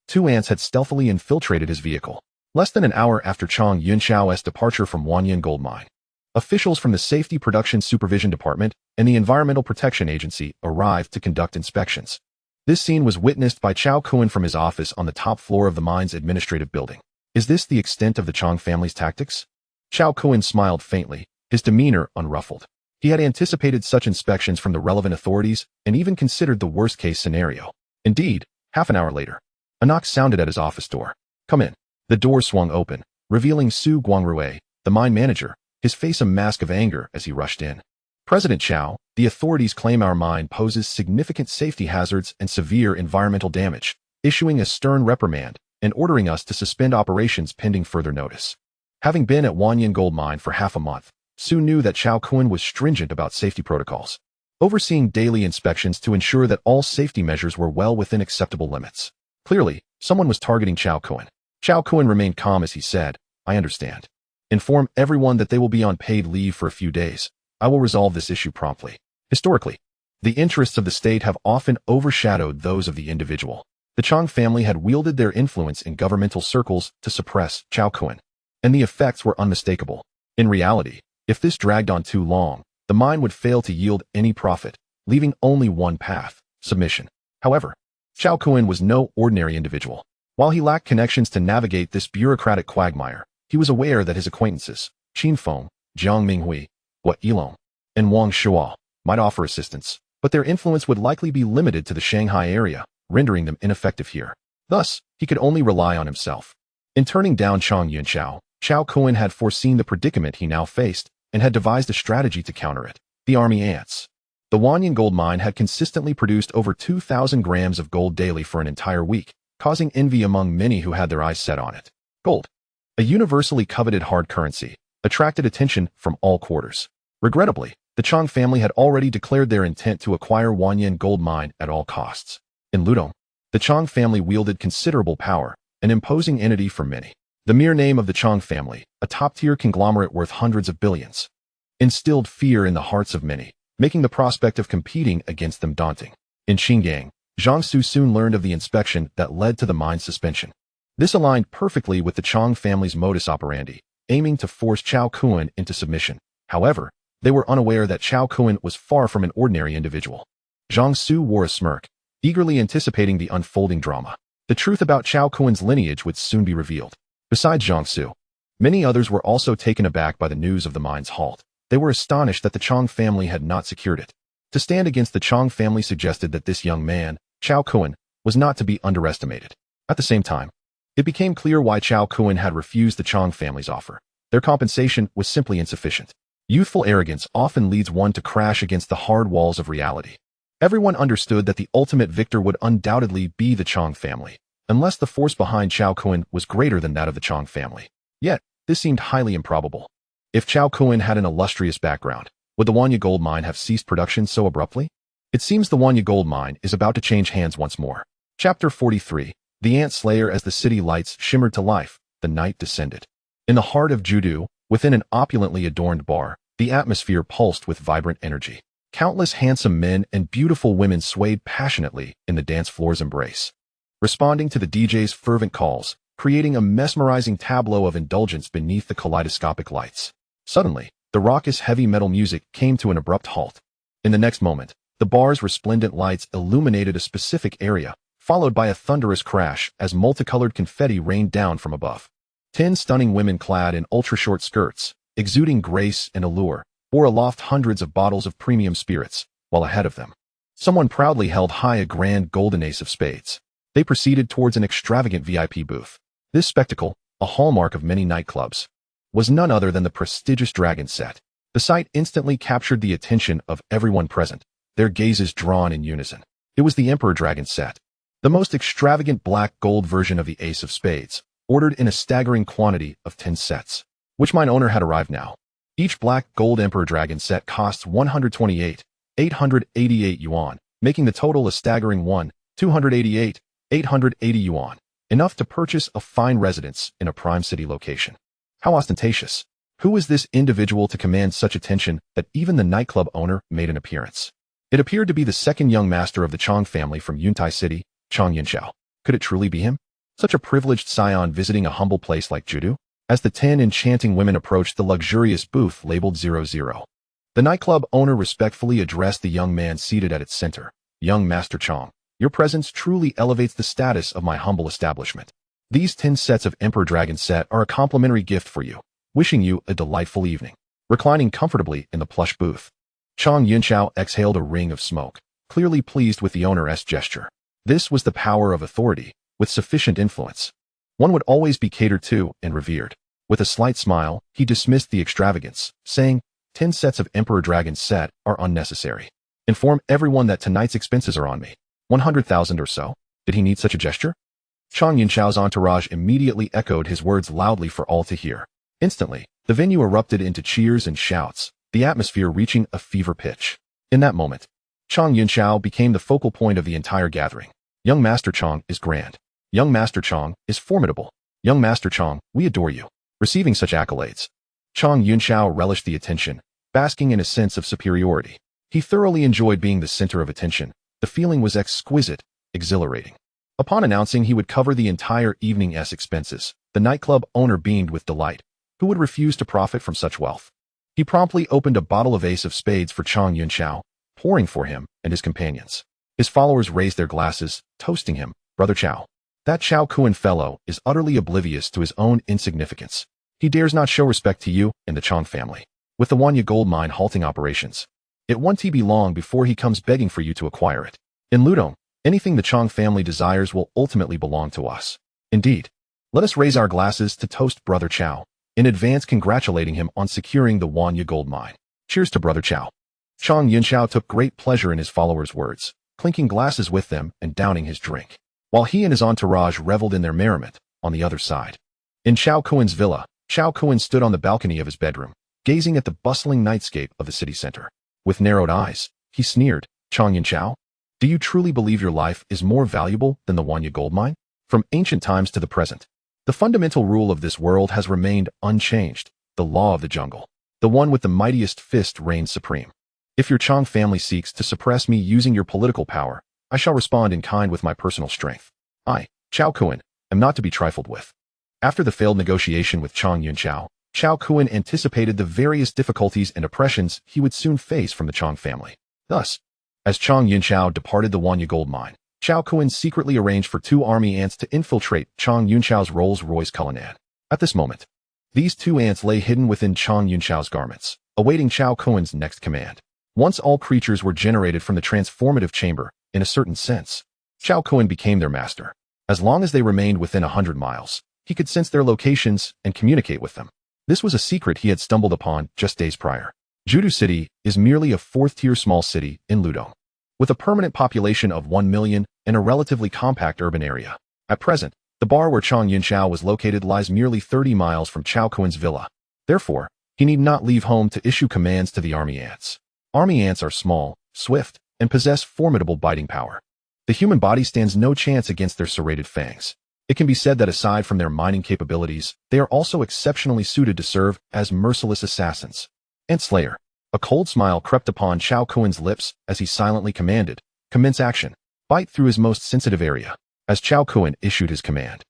A: two ants had stealthily infiltrated his vehicle. Less than an hour after Chang Yunqiao's departure from Wanyan Gold Mine, officials from the Safety Production Supervision Department and the Environmental Protection Agency arrived to conduct inspections. This scene was witnessed by Cao Kun from his office on the top floor of the mine's administrative building. Is this the extent of the Chang family's tactics? Cao Kun smiled faintly, his demeanor unruffled. He had anticipated such inspections from the relevant authorities and even considered the worst-case scenario. Indeed, half an hour later, a knock sounded at his office door. Come in. The door swung open, revealing Su Guangrui, the mine manager, his face a mask of anger as he rushed in. President Cao, the authorities claim our mine poses significant safety hazards and severe environmental damage, issuing a stern reprimand and ordering us to suspend operations pending further notice. Having been at Wanyan Gold Mine for half a month, Su knew that Cao Kun was stringent about safety protocols, overseeing daily inspections to ensure that all safety measures were well within acceptable limits. Clearly, someone was targeting Cao Kun. Cao Kun remained calm as he said, I understand. Inform everyone that they will be on paid leave for a few days. I will resolve this issue promptly. Historically, the interests of the state have often overshadowed those of the individual. The Chang family had wielded their influence in governmental circles to suppress Cao Kun, and the effects were unmistakable. In reality, if this dragged on too long, the mine would fail to yield any profit, leaving only one path, submission. However, Cao Kun was no ordinary individual. While he lacked connections to navigate this bureaucratic quagmire, he was aware that his acquaintances, Qin Feng, Jiang Minghui, Hua Yilong, and Wang Shuo, might offer assistance, but their influence would likely be limited to the Shanghai area, rendering them ineffective here. Thus, he could only rely on himself. In turning down Chang Yunqiao, Cao Kun had foreseen the predicament he now faced and had devised a strategy to counter it. The army ants. The Wanyan Gold Mine had consistently produced over 2,000 grams of gold daily for an entire week, causing envy among many who had their eyes set on it. Gold, a universally coveted hard currency, attracted attention from all quarters. Regrettably, the Chang family had already declared their intent to acquire Wanyan Gold Mine at all costs. In Ludong, The Chang family wielded considerable power, an imposing entity for many. The mere name of the Chang family, a top-tier conglomerate worth hundreds of billions, instilled fear in the hearts of many, making the prospect of competing against them daunting. In Qingyang, Jiangsu soon learned of the inspection that led to the mine's suspension. This aligned perfectly with the Chang family's modus operandi, aiming to force Cao Kun into submission. However, they were unaware that Cao Kun was far from an ordinary individual. Jiangsu wore a smirk, eagerly anticipating the unfolding drama. The truth about Cao Kun's lineage would soon be revealed. Besides Jiangsu, many others were also taken aback by the news of the mine's halt. They were astonished that the Chang family had not secured it. To stand against the Chang family suggested that this young man, Cao Kun, was not to be underestimated. At the same time, it became clear why Cao Kun had refused the Chang family's offer. Their compensation was simply insufficient. Youthful arrogance often leads one to crash against the hard walls of reality. Everyone understood that the ultimate victor would undoubtedly be the Chang family, unless the force behind Cao Kun was greater than that of the Chang family. Yet, this seemed highly improbable. If Cao Kun had an illustrious background, would the Wanya gold mine have ceased production so abruptly? It seems the Wanya gold mine is about to change hands once more. Chapter 43. The Ant Slayer. As the city lights shimmered to life, the night descended. In the heart of Judu, within an opulently adorned bar, the atmosphere pulsed with vibrant energy. Countless handsome men and beautiful women swayed passionately in the dance floor's embrace, responding to the DJ's fervent calls, creating a mesmerizing tableau of indulgence beneath the kaleidoscopic lights. Suddenly, the raucous heavy metal music came to an abrupt halt. In the next moment, the bar's resplendent lights illuminated a specific area, followed by a thunderous crash as multicolored confetti rained down from above. 10 stunning women clad in ultra-short skirts, exuding grace and allure, bore aloft hundreds of bottles of premium spirits, while ahead of them, someone proudly held high a grand golden ace of spades. They proceeded towards an extravagant VIP booth. This spectacle, a hallmark of many nightclubs, was none other than the prestigious Dragon set. The sight instantly captured the attention of everyone present, their gazes drawn in unison. It was the Emperor Dragon set, the most extravagant black gold version of the ace of spades, ordered in a staggering quantity of 10 sets, which mine owner had arrived now. Each black gold Emperor Dragon set costs 128,888 yuan, making the total a staggering 288,880 yuan, enough to purchase a fine residence in a prime city location. How ostentatious! Who was this individual to command such attention that even the nightclub owner made an appearance? It appeared to be the second young master of the Chang family from Yuntai City, Chang Yinxiao. Could it truly be him? Such a privileged scion visiting a humble place like Judu? As the 10 enchanting women approached the luxurious booth labeled 00, the nightclub owner respectfully addressed the young man seated at its center. Young Master Chang, your presence truly elevates the status of my humble establishment. These 10 sets of Emperor Dragon set are a complimentary gift for you. Wishing you a delightful evening. Reclining comfortably in the plush booth, Chang Yunxiao exhaled a ring of smoke, clearly pleased with the owner's gesture. This was the power of authority, with sufficient influence. One would always be catered to and revered. With a slight smile, he dismissed the extravagance, saying, 10 sets of Emperor Dragon set are unnecessary. Inform everyone that tonight's expenses are on me. 100,000 or so. Did he need such a gesture? Chang Yunxiao's entourage immediately echoed his words loudly for all to hear. Instantly, the venue erupted into cheers and shouts, the atmosphere reaching a fever pitch. In that moment, Chang Yunxiao became the focal point of the entire gathering. Young Master Chang is grand. Young Master Chang is formidable. Young Master Chang, we adore you. Receiving such accolades, Chang Yunxiao relished the attention, basking in a sense of superiority. He thoroughly enjoyed being the center of attention. The feeling was exquisite, exhilarating. Upon announcing he would cover the entire evening's expenses, the nightclub owner beamed with delight. Who would refuse to profit from such wealth? He promptly opened a bottle of ace of spades for Chang Yunxiao, pouring for him and his companions. His followers raised their glasses, toasting him, Brother Cao. That Cao Kun fellow is utterly oblivious to his own insignificance. He dares not show respect to you and the Chang family. With the Wanya gold mine halting operations, it won't be long before he comes begging for you to acquire it. In Ludong, anything the Chang family desires will ultimately belong to us. Indeed, let us raise our glasses to toast Brother Cao, in advance congratulating him on securing the Wanya gold mine. Cheers to Brother Cao. Chang Yunxiao took great pleasure in his followers' words, clinking glasses with them and downing his drink, while he and his entourage reveled in their merriment. On the other side, in Cao Kun's villa, Cao Kun stood on the balcony of his bedroom, gazing at the bustling nightscape of the city center. With narrowed eyes, he sneered, Chang Yunxiao, Do you truly believe your life is more valuable than the Wanya gold mine? From ancient times to the present, the fundamental rule of this world has remained unchanged, the law of the jungle. The one with the mightiest fist reigns supreme. If your Chang family seeks to suppress me using your political power, I shall respond in kind with my personal strength. I, Cao Kun, am not to be trifled with. After the failed negotiation with Chang Yunchao, Cao Kun anticipated the various difficulties and oppressions he would soon face from the Chang family. Thus, as Chang Yunchao departed the Wanya gold mine, Cao Kun secretly arranged for 2 army ants to infiltrate Chang Yunchao's Rolls-Royce Cullinan. At this moment, these 2 ants lay hidden within Chang Yunchao's garments, awaiting Cao Kun's next command. Once all creatures were generated from the transformative chamber, in a certain sense, Cao Kun became their master. As long as they remained within 100 miles, he could sense their locations and communicate with them. This was a secret he had stumbled upon just days prior. Judu City is merely a 4th-tier small city in Ludong, with a permanent population of 1 million and a relatively compact urban area. At present, the bar where Chang Yunchao was located lies merely 30 miles from Cao Kun's villa. Therefore, he need not leave home to issue commands to the army ants. Army ants are small, swift, and possess formidable biting power. The human body stands no chance against their serrated fangs. It can be said that aside from their mining capabilities, they are also exceptionally suited to serve as merciless assassins. Ant Slayer. A cold smile crept upon Cao Kun's lips as he silently commanded, "Commence action." Bite through his most sensitive area. As Cao Kun issued his command,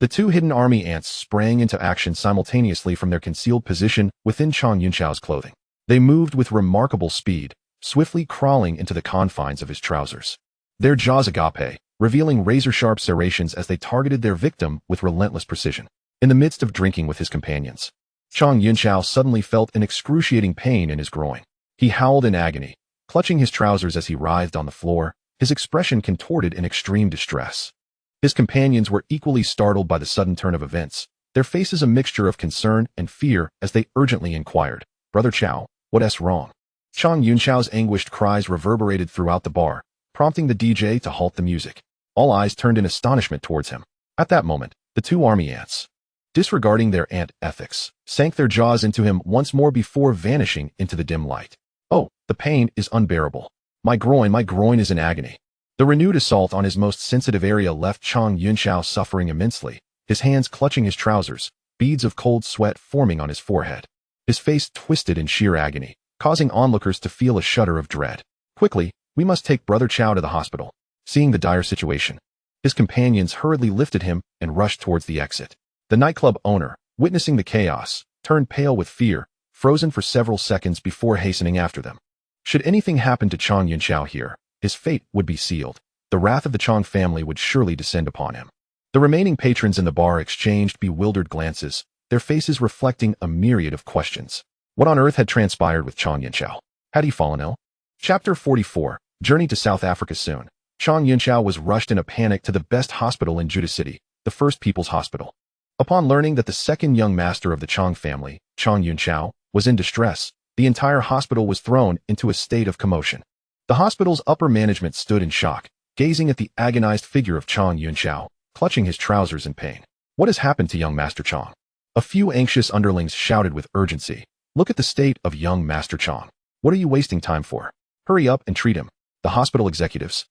A: the 2 hidden army ants sprang into action simultaneously from their concealed position within Chang Yunchao's clothing. They moved with remarkable speed, swiftly crawling into the confines of his trousers. Their jaws agape, revealing razor-sharp serrations as they targeted their victim with relentless precision. In the midst of drinking with his companions, Chang Yunchao suddenly felt an excruciating pain in his groin. He howled in agony, clutching his trousers as he writhed on the floor, his expression contorted in extreme distress. His companions were equally startled by the sudden turn of events, their faces a mixture of concern and fear as they urgently inquired, "Brother Cao, what's wrong?" Chang Yunchao's anguished cries reverberated throughout the bar, prompting the DJ to halt the music. All eyes turned in astonishment towards him. At that moment, the 2 army ants, disregarding their ant ethics, sank their jaws into him once more before vanishing into the dim light. "Oh, the pain is unbearable. My groin is in agony." The renewed assault on his most sensitive area left Chang Yunchao suffering immensely, his hands clutching his trousers, beads of cold sweat forming on his forehead. His face twisted in sheer agony, causing onlookers to feel a shudder of dread. "Quickly, we must take Brother Cao to the hospital." Seeing the dire situation, his companions hurriedly lifted him and rushed towards the exit. The nightclub owner, witnessing the chaos, turned pale with fear, frozen for several seconds before hastening after them. Should anything happen to Chang Yunchao here, his fate would be sealed. The wrath of the Chang family would surely descend upon him. The remaining patrons in the bar exchanged bewildered glances, their faces reflecting a myriad of questions. What on earth had transpired with Chang Yunchao? Had he fallen ill? Chapter 44. Journey to South Africa soon. Chang Yunchao was rushed in a panic to the best hospital in Juda City, the First People's Hospital. Upon learning that the second young master of the Chang family, Chang Yunchao, was in distress, the entire hospital was thrown into a state of commotion. The hospital's upper management stood in shock, gazing at the agonized figure of Chang Yunchao, clutching his trousers in pain. "What has happened to young Master Chang?" A few anxious underlings shouted with urgency. "Look at the state of young Master Chang. What are you wasting time for? Hurry up and treat him." The hospital executives,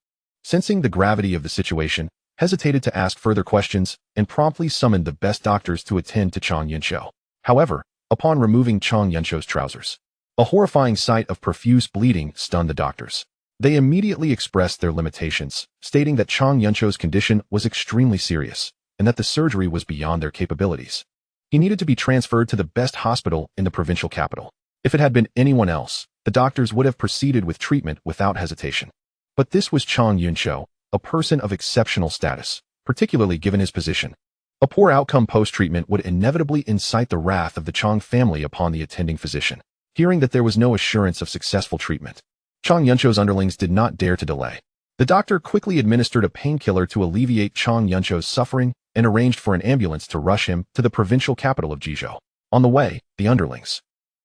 A: sensing the gravity of the situation, hesitated to ask further questions and promptly summoned the best doctors to attend to Chang Yunchao. However, upon removing Chang Yunchao's trousers, a horrifying sight of profuse bleeding stunned the doctors. They immediately expressed their limitations, stating that Chang Yunchao's condition was extremely serious and that the surgery was beyond their capabilities. He needed to be transferred to the best hospital in the provincial capital. If it had been anyone else, the doctors would have proceeded with treatment without hesitation. But this was Chang Yunchao, a person of exceptional status, particularly given his position. A poor outcome post-treatment would inevitably incite the wrath of the Chang family upon the attending physician. Hearing that there was no assurance of successful treatment, Chang Yunchao's underlings did not dare to delay. The doctor quickly administered a painkiller to alleviate Chang Yunchao's suffering and arranged for an ambulance to rush him to the provincial capital of Jizhou. On the way, the underlings,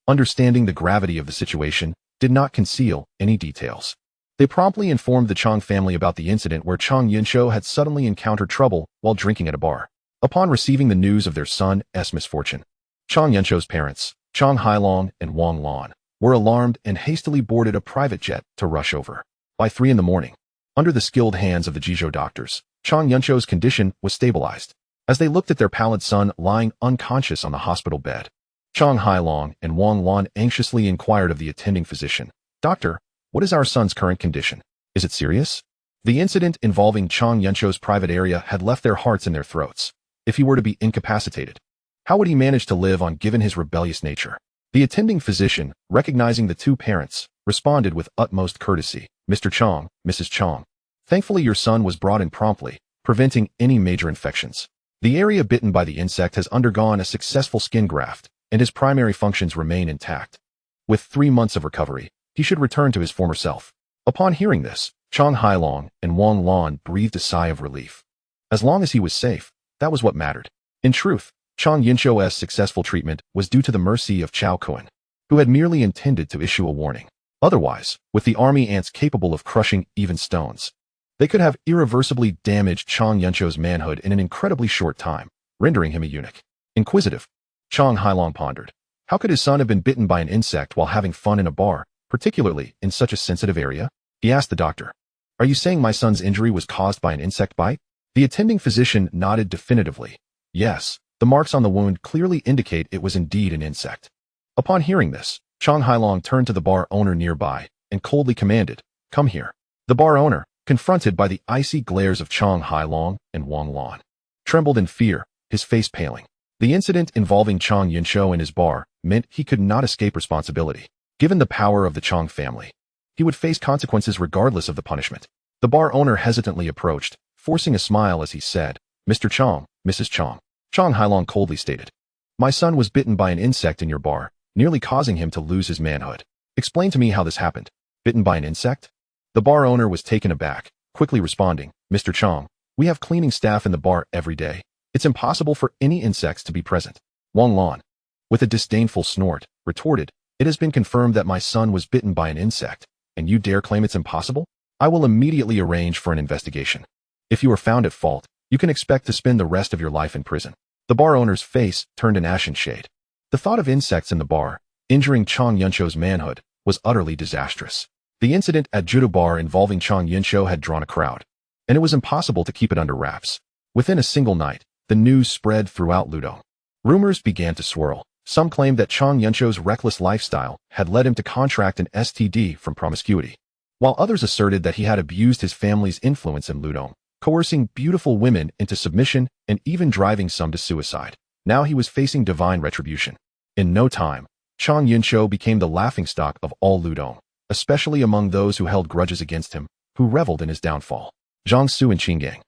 A: understanding the gravity of the situation, did not conceal any details. They promptly informed the Chang family about the incident where Chang Yunchao had suddenly encountered trouble while drinking at a bar. Upon receiving the news of their son's misfortune, Chang Yunchao's parents, Chang Hailong and Wang Lan, were alarmed and hastily boarded a private jet to rush over. By 3 in the morning, Under the skilled hands of the Jizhou doctors, Chang Yuncho's condition was stabilized. As they looked at their pallid son lying unconscious on the hospital bed, Chang Hailong and Wang Lan anxiously inquired of the attending physician, "Doctor, what is our son's current condition? Is it serious?" The incident involving Chang Yuncho's private area had left their hearts in their throats. If he were to be incapacitated, how would he manage to live on given his rebellious nature? The attending physician, recognizing the two parents, responded with utmost courtesy, "Mr. Chang, Mrs. Chang. Thankfully your son was brought in promptly, preventing any major infections. The area bitten by the insect has undergone a successful skin graft, and his primary functions remain intact. With 3 months of recovery, he should return to his former self." Upon hearing this, Chang Hailong and Wang Lan breathed a sigh of relief. As long as he was safe, that was what mattered. In truth, Chang Yuncho's successful treatment was due to the mercy of Cao Kun, who had merely intended to issue a warning. Otherwise, with the army ants capable of crushing even stones, they could have irreversibly damaged Chang Yuncho's manhood in an incredibly short time, rendering him a eunuch. Inquisitive, Chang Hailong pondered. How could his son have been bitten by an insect while having fun in a bar, particularly in such a sensitive area? He asked the doctor, "Are you saying my son's injury was caused by an insect bite?" The attending physician nodded definitively. "Yes, the marks on the wound clearly indicate it was indeed an insect." Upon hearing this, Chang Hailong turned to the bar owner nearby and coldly commanded, "Come here." The bar owner, confronted by the icy glares of Chang Hailong and Wang Lan, trembled in fear, his face paling. The incident involving Chang Yuncho and his bar meant he could not escape responsibility. Given the power of the Chang family, he would face consequences regardless of the punishment. The bar owner hesitantly approached, forcing a smile as he said, "Mr. Chang, Mrs. Chang." Chang Hailong coldly stated, "My son was bitten by an insect in your bar, nearly causing him to lose his manhood. Explain to me how this happened." "Bitten by an insect?" The bar owner was taken aback, quickly responding, "Mr. Chang, we have cleaning staff in the bar every day. It's impossible for any insects to be present." Wang Lan, with a disdainful snort, retorted, "It has been confirmed that my son was bitten by an insect, and you dare claim it's impossible? I will immediately arrange for an investigation. If you are found at fault, you can expect to spend the rest of your life in prison." The bar owner's face turned an ashen shade. The thought of insects in the bar, injuring Chang Yuncho's manhood, was utterly disastrous. The incident at Judo Bar involving Chang Yuncho had drawn a crowd, and it was impossible to keep it under wraps. Within a single night, the news spread throughout Ludong. Rumors began to swirl. Some claimed that Chang Yuncho's reckless lifestyle had led him to contract an STD from promiscuity, while others asserted that he had abused his family's influence in Ludong, coercing beautiful women into submission and even driving some to suicide. Now he was facing divine retribution. In no time, Chang Yuncho became the laughingstock of all Ludong, especially among those who held grudges against him, who reveled in his downfall. Jiangsu and Qinggang,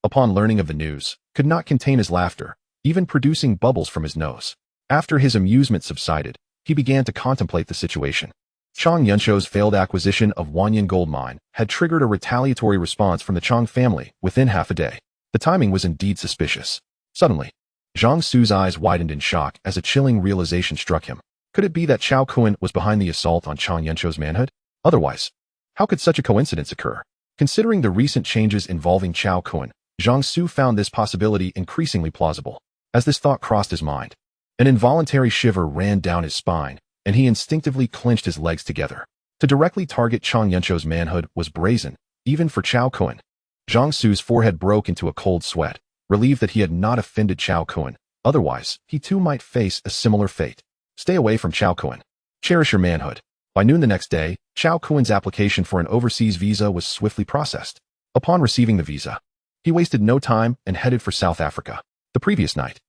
A: upon learning of the news, could not contain his laughter, even producing bubbles from his nose. After his amusement subsided, he began to contemplate the situation. Chang Yuncho's failed acquisition of Wanyan gold mine had triggered a retaliatory response from the Chang family within half a day. The timing was indeed suspicious. Suddenly, Zhang Su's eyes widened in shock as a chilling realization struck him. Could it be that Cao Kun was behind the assault on Chang Yuncho's manhood? Otherwise, how could such a coincidence occur? Considering the recent changes involving Cao Kun, Zhang Su found this possibility increasingly plausible. As this thought crossed his mind, an involuntary shiver ran down his spine, and he instinctively clenched his legs together. To directly target Chang Yuncho's manhood was brazen, even for Cao Kun. Zhang Su's forehead broke into a cold sweat, relieved that he had not offended Cao Kun. Otherwise, he too might face a similar fate. Stay away from Cao Kun. Cherish your manhood. By noon the next day, Cao Kun's application for an overseas visa was swiftly processed. Upon receiving the visa, he wasted no time and headed for South Africa. The previous night,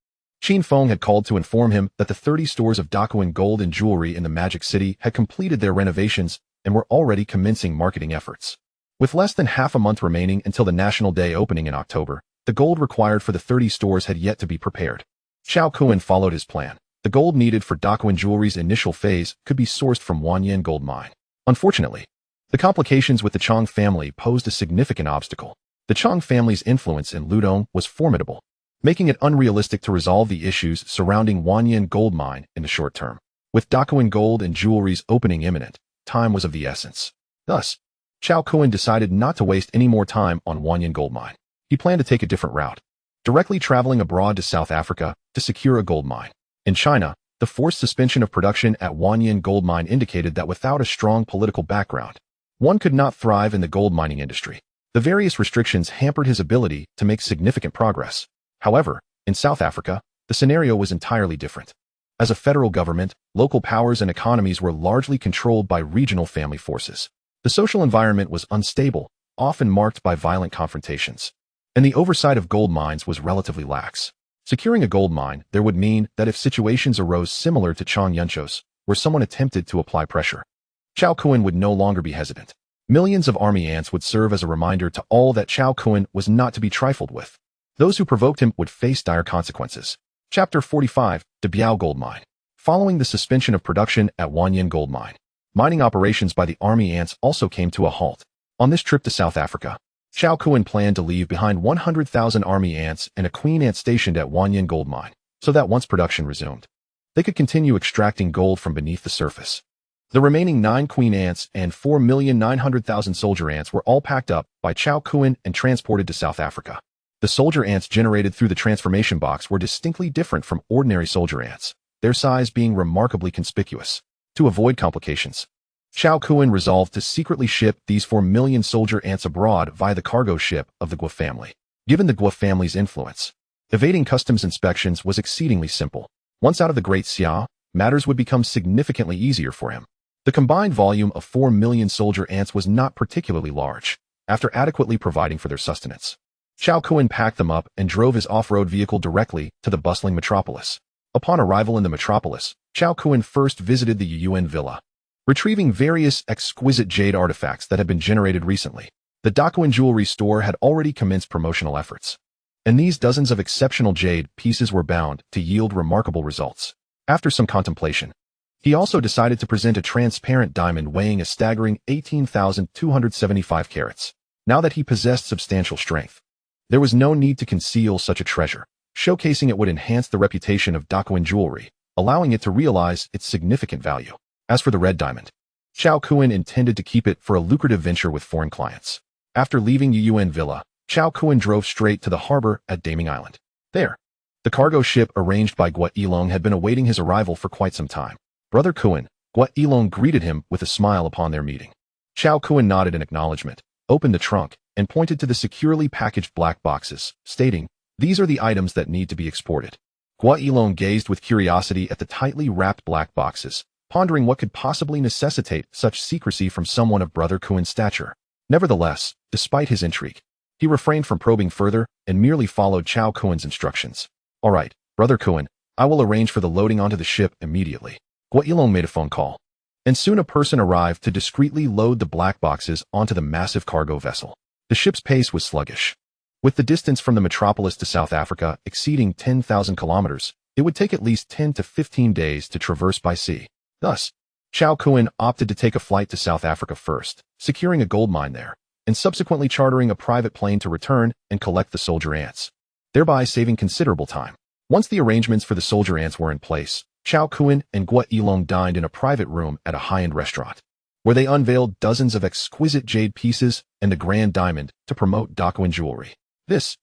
A: Qin Feng had called to inform him that the 30 stores of Daquan gold and jewelry in the Magic City had completed their renovations and were already commencing marketing efforts. With less than half a month remaining until the National Day opening in October, the gold required for the 30 stores had yet to be prepared. Cao Kun followed his plan. The gold needed for Daquan Jewelry's initial phase could be sourced from Wanyan gold mine. Unfortunately, the complications with the Chang family posed a significant obstacle. The Chang family's influence in Ludong was formidable, making it unrealistic to resolve the issues surrounding Wanyan gold mine in the short term. With Daquan gold and jewelry's opening imminent, time was of the essence. Thus, Cao Kun decided not to waste any more time on Wanyan gold mine. He planned to take a different route, directly traveling abroad to South Africa to secure a gold mine. In China, the forced suspension of production at Wanyan gold mine indicated that without a strong political background, one could not thrive in the gold mining industry. The various restrictions hampered his ability to make significant progress. However, in South Africa, the scenario was entirely different. As a federal government, local powers and economies were largely controlled by regional family forces. The social environment was unstable, often marked by violent confrontations. And the oversight of gold mines was relatively lax. Securing a gold mine there would mean that if situations arose similar to Chong Yuncho's, where someone attempted to apply pressure, Cao Kun would no longer be hesitant. Millions of army ants would serve as a reminder to all that Cao Kun was not to be trifled with. Those who provoked him would face dire consequences. Chapter 45, the Biao Gold Mine. Following the suspension of production at Wanyan Gold Mine, mining operations by the army ants also came to a halt. On this trip to South Africa, Cao Kun planned to leave behind 100,000 army ants and a queen ant stationed at Wanyan Gold Mine, so that once production resumed, they could continue extracting gold from beneath the surface. The remaining 9 queen ants and 4,900,000 soldier ants were all packed up by Cao Kun and transported to South Africa. The soldier ants generated through the transformation box were distinctly different from ordinary soldier ants, their size being remarkably conspicuous. To avoid complications, Cao Kun resolved to secretly ship these 4 million soldier ants abroad via the cargo ship of the Guo family. Given the Guo family's influence, evading customs inspections was exceedingly simple. Once out of the Great Xia, matters would become significantly easier for him. The combined volume of 4 million soldier ants was not particularly large. After adequately providing for their sustenance, Cao Kun packed them up and drove his off-road vehicle directly to the bustling metropolis. Upon arrival in the metropolis, Cao Kun first visited the Yuan villa, retrieving various exquisite jade artifacts that had been generated recently. The Daquan jewelry store had already commenced promotional efforts, and these dozens of exceptional jade pieces were bound to yield remarkable results. After some contemplation, he also decided to present a transparent diamond weighing a staggering 18,275 carats. Now that he possessed substantial strength, there was no need to conceal such a treasure. Showcasing it would enhance the reputation of Daquan jewelry, allowing it to realize its significant value. As for the red diamond, Cao Kun intended to keep it for a lucrative venture with foreign clients. After leaving Yuan Villa, Cao Kun drove straight to the harbor at Daming Island. There, the cargo ship arranged by Guo Yilong had been awaiting his arrival for quite some time. Brother Kun, Guo Yilong greeted him with a smile upon their meeting. Cao Kun nodded in acknowledgement, opened the trunk, and pointed to the securely packaged black boxes, stating, "These are the items that need to be exported." Guo Yilong gazed with curiosity at the tightly wrapped black boxes, pondering what could possibly necessitate such secrecy from someone of Brother Kun's stature. Nevertheless, despite his intrigue, he refrained from probing further and merely followed Cao Kun's instructions. "All right, Brother Kun, I will arrange for the loading onto the ship immediately." Guo Yilong made a phone call, and soon a person arrived to discreetly load the black boxes onto the massive cargo vessel. The ship's pace was sluggish. With the distance from the metropolis to South Africa exceeding 10,000 kilometers, it would take at least 10 to 15 days to traverse by sea. Thus, Cao Kun opted to take a flight to South Africa first, securing a gold mine there, and subsequently chartering a private plane to return and collect the soldier ants, thereby saving considerable time. Once the arrangements for the soldier ants were in place, Cao Kun and Guo Yilong dined in a private room at a high-end restaurant, where they unveiled dozens of exquisite jade pieces and the grand diamond to promote Daquan jewelry. Guo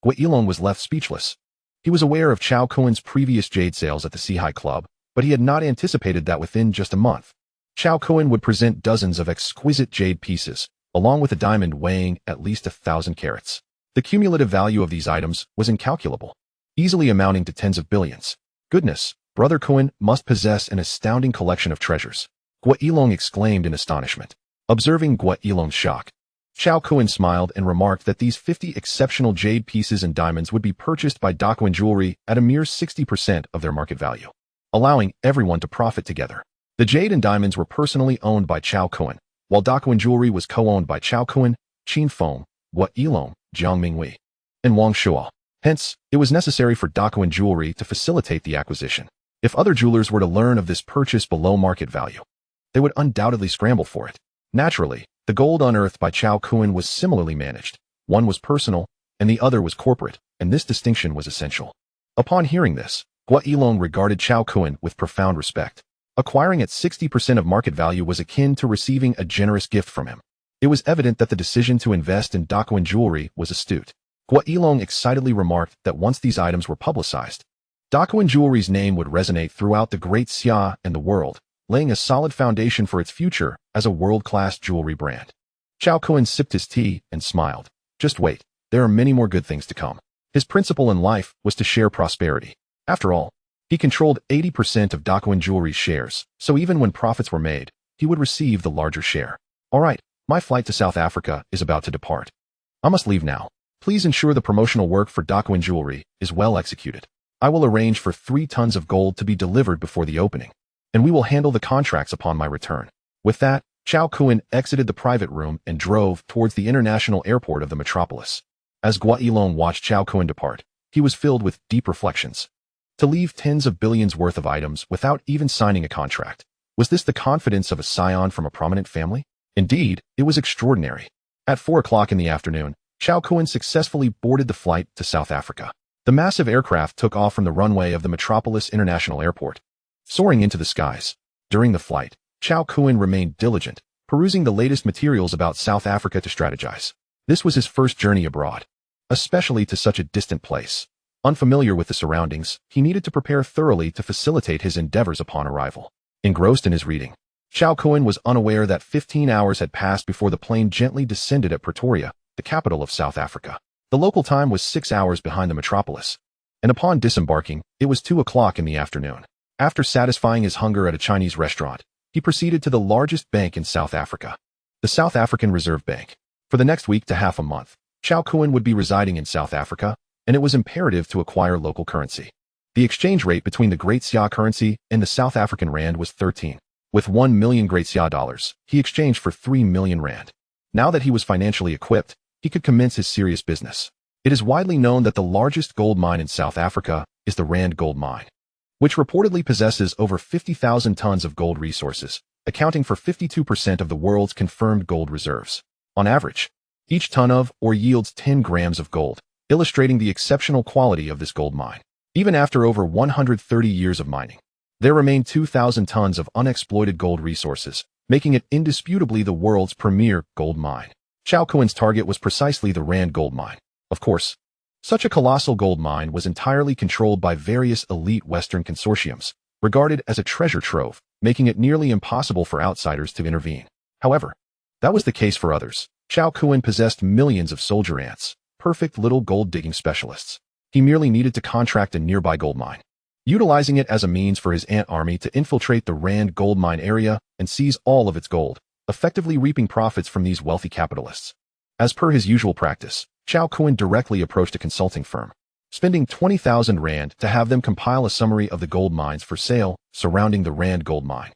A: Yilong was left speechless. He was aware of Cao Kun's previous jade sales at the Sea Club, but he had not anticipated that within just a month, Cao Kun would present dozens of exquisite jade pieces, along with a diamond weighing at least 1,000 carats. The cumulative value of these items was incalculable, easily amounting to tens of billions. Goodness, Brother Kun must possess an astounding collection of treasures, Guo Yilong exclaimed in astonishment. Observing Guo Yilong's shock, Cao Kun smiled and remarked that these 50 exceptional jade pieces and diamonds would be purchased by Daquan jewelry at a mere 60% of their market value, allowing everyone to profit together. The jade and diamonds were personally owned by Cao Kun, while Daquan jewelry was co-owned by Cao Kun, Qin Feng, Guo Yilong, Jiang Mingwei, and Wang Shuo. Hence, it was necessary for Daquan jewelry to facilitate the acquisition. If other jewelers were to learn of this purchase below market value, they would undoubtedly scramble for it. Naturally, the gold unearthed by Cao Kun was similarly managed. One was personal, and the other was corporate, and this distinction was essential. Upon hearing this, Guo Yilong regarded Cao Kun with profound respect. Acquiring at 60% of market value was akin to receiving a generous gift from him. It was evident that the decision to invest in Daquan jewelry was astute. Guo Yilong excitedly remarked that once these items were publicized, Daquan jewelry's name would resonate throughout the Great Xia and the world, laying a solid foundation for its future as a world-class jewelry brand. Cao Kun sipped his tea and smiled. Just wait, there are many more good things to come. His principle in life was to share prosperity. After all, he controlled 80% of Daquin Jewelry's shares, so even when profits were made, he would receive the larger share. All right, my flight to South Africa is about to depart. I must leave now. Please ensure the promotional work for Daquin Jewelry is well executed. I will arrange for 3 tons of gold to be delivered before the opening, and we will handle the contracts upon my return. With that, Cao Kun exited the private room and drove towards the international airport of the metropolis. As Guailon watched Cao Kun depart, he was filled with deep reflections. To leave tens of billions worth of items without even signing a contract, was this the confidence of a scion from a prominent family? Indeed, it was extraordinary. At 4 o'clock in the afternoon, Cao Kun successfully boarded the flight to South Africa. The massive aircraft took off from the runway of the Metropolis International Airport, soaring into the skies. During the flight, Cao Kun remained diligent, perusing the latest materials about South Africa to strategize. This was his first journey abroad, especially to such a distant place. Unfamiliar with the surroundings, he needed to prepare thoroughly to facilitate his endeavors upon arrival. Engrossed in his reading, Cao Kun was unaware that 15 hours had passed before the plane gently descended at Pretoria, the capital of South Africa. The local time was 6 hours behind the metropolis, and upon disembarking, it was 2 o'clock in the afternoon. After satisfying his hunger at a Chinese restaurant, he proceeded to the largest bank in South Africa, the South African Reserve Bank. For the next week to half a month, Cao Kun would be residing in South Africa, and it was imperative to acquire local currency. The exchange rate between the Great Xia currency and the South African rand was 13. With 1 million Great Xia dollars, he exchanged for 3 million rand. Now that he was financially equipped, he could commence his serious business. It is widely known that the largest gold mine in South Africa is the Rand Gold Mine, which reportedly possesses over 50,000 tons of gold resources, accounting for 52% of the world's confirmed gold reserves. On average, each ton of or yields 10 grams of gold, illustrating the exceptional quality of this gold mine. Even after over 130 years of mining, there remain 2,000 tons of unexploited gold resources, making it indisputably the world's premier gold mine. Cao Kun's target was precisely the Rand Gold Mine. Of course, such a colossal gold mine was entirely controlled by various elite Western consortiums, regarded as a treasure trove, making it nearly impossible for outsiders to intervene. However, that was the case for others. Cao Kun possessed millions of soldier ants, perfect little gold-digging specialists. He merely needed to contract a nearby gold mine, utilizing it as a means for his ant army to infiltrate the Rand Gold Mine area and seize all of its gold, effectively reaping profits from these wealthy capitalists. As per his usual practice, Cao Kun directly approached a consulting firm, spending 20,000 rand to have them compile a summary of the gold mines for sale surrounding the Rand Gold Mine.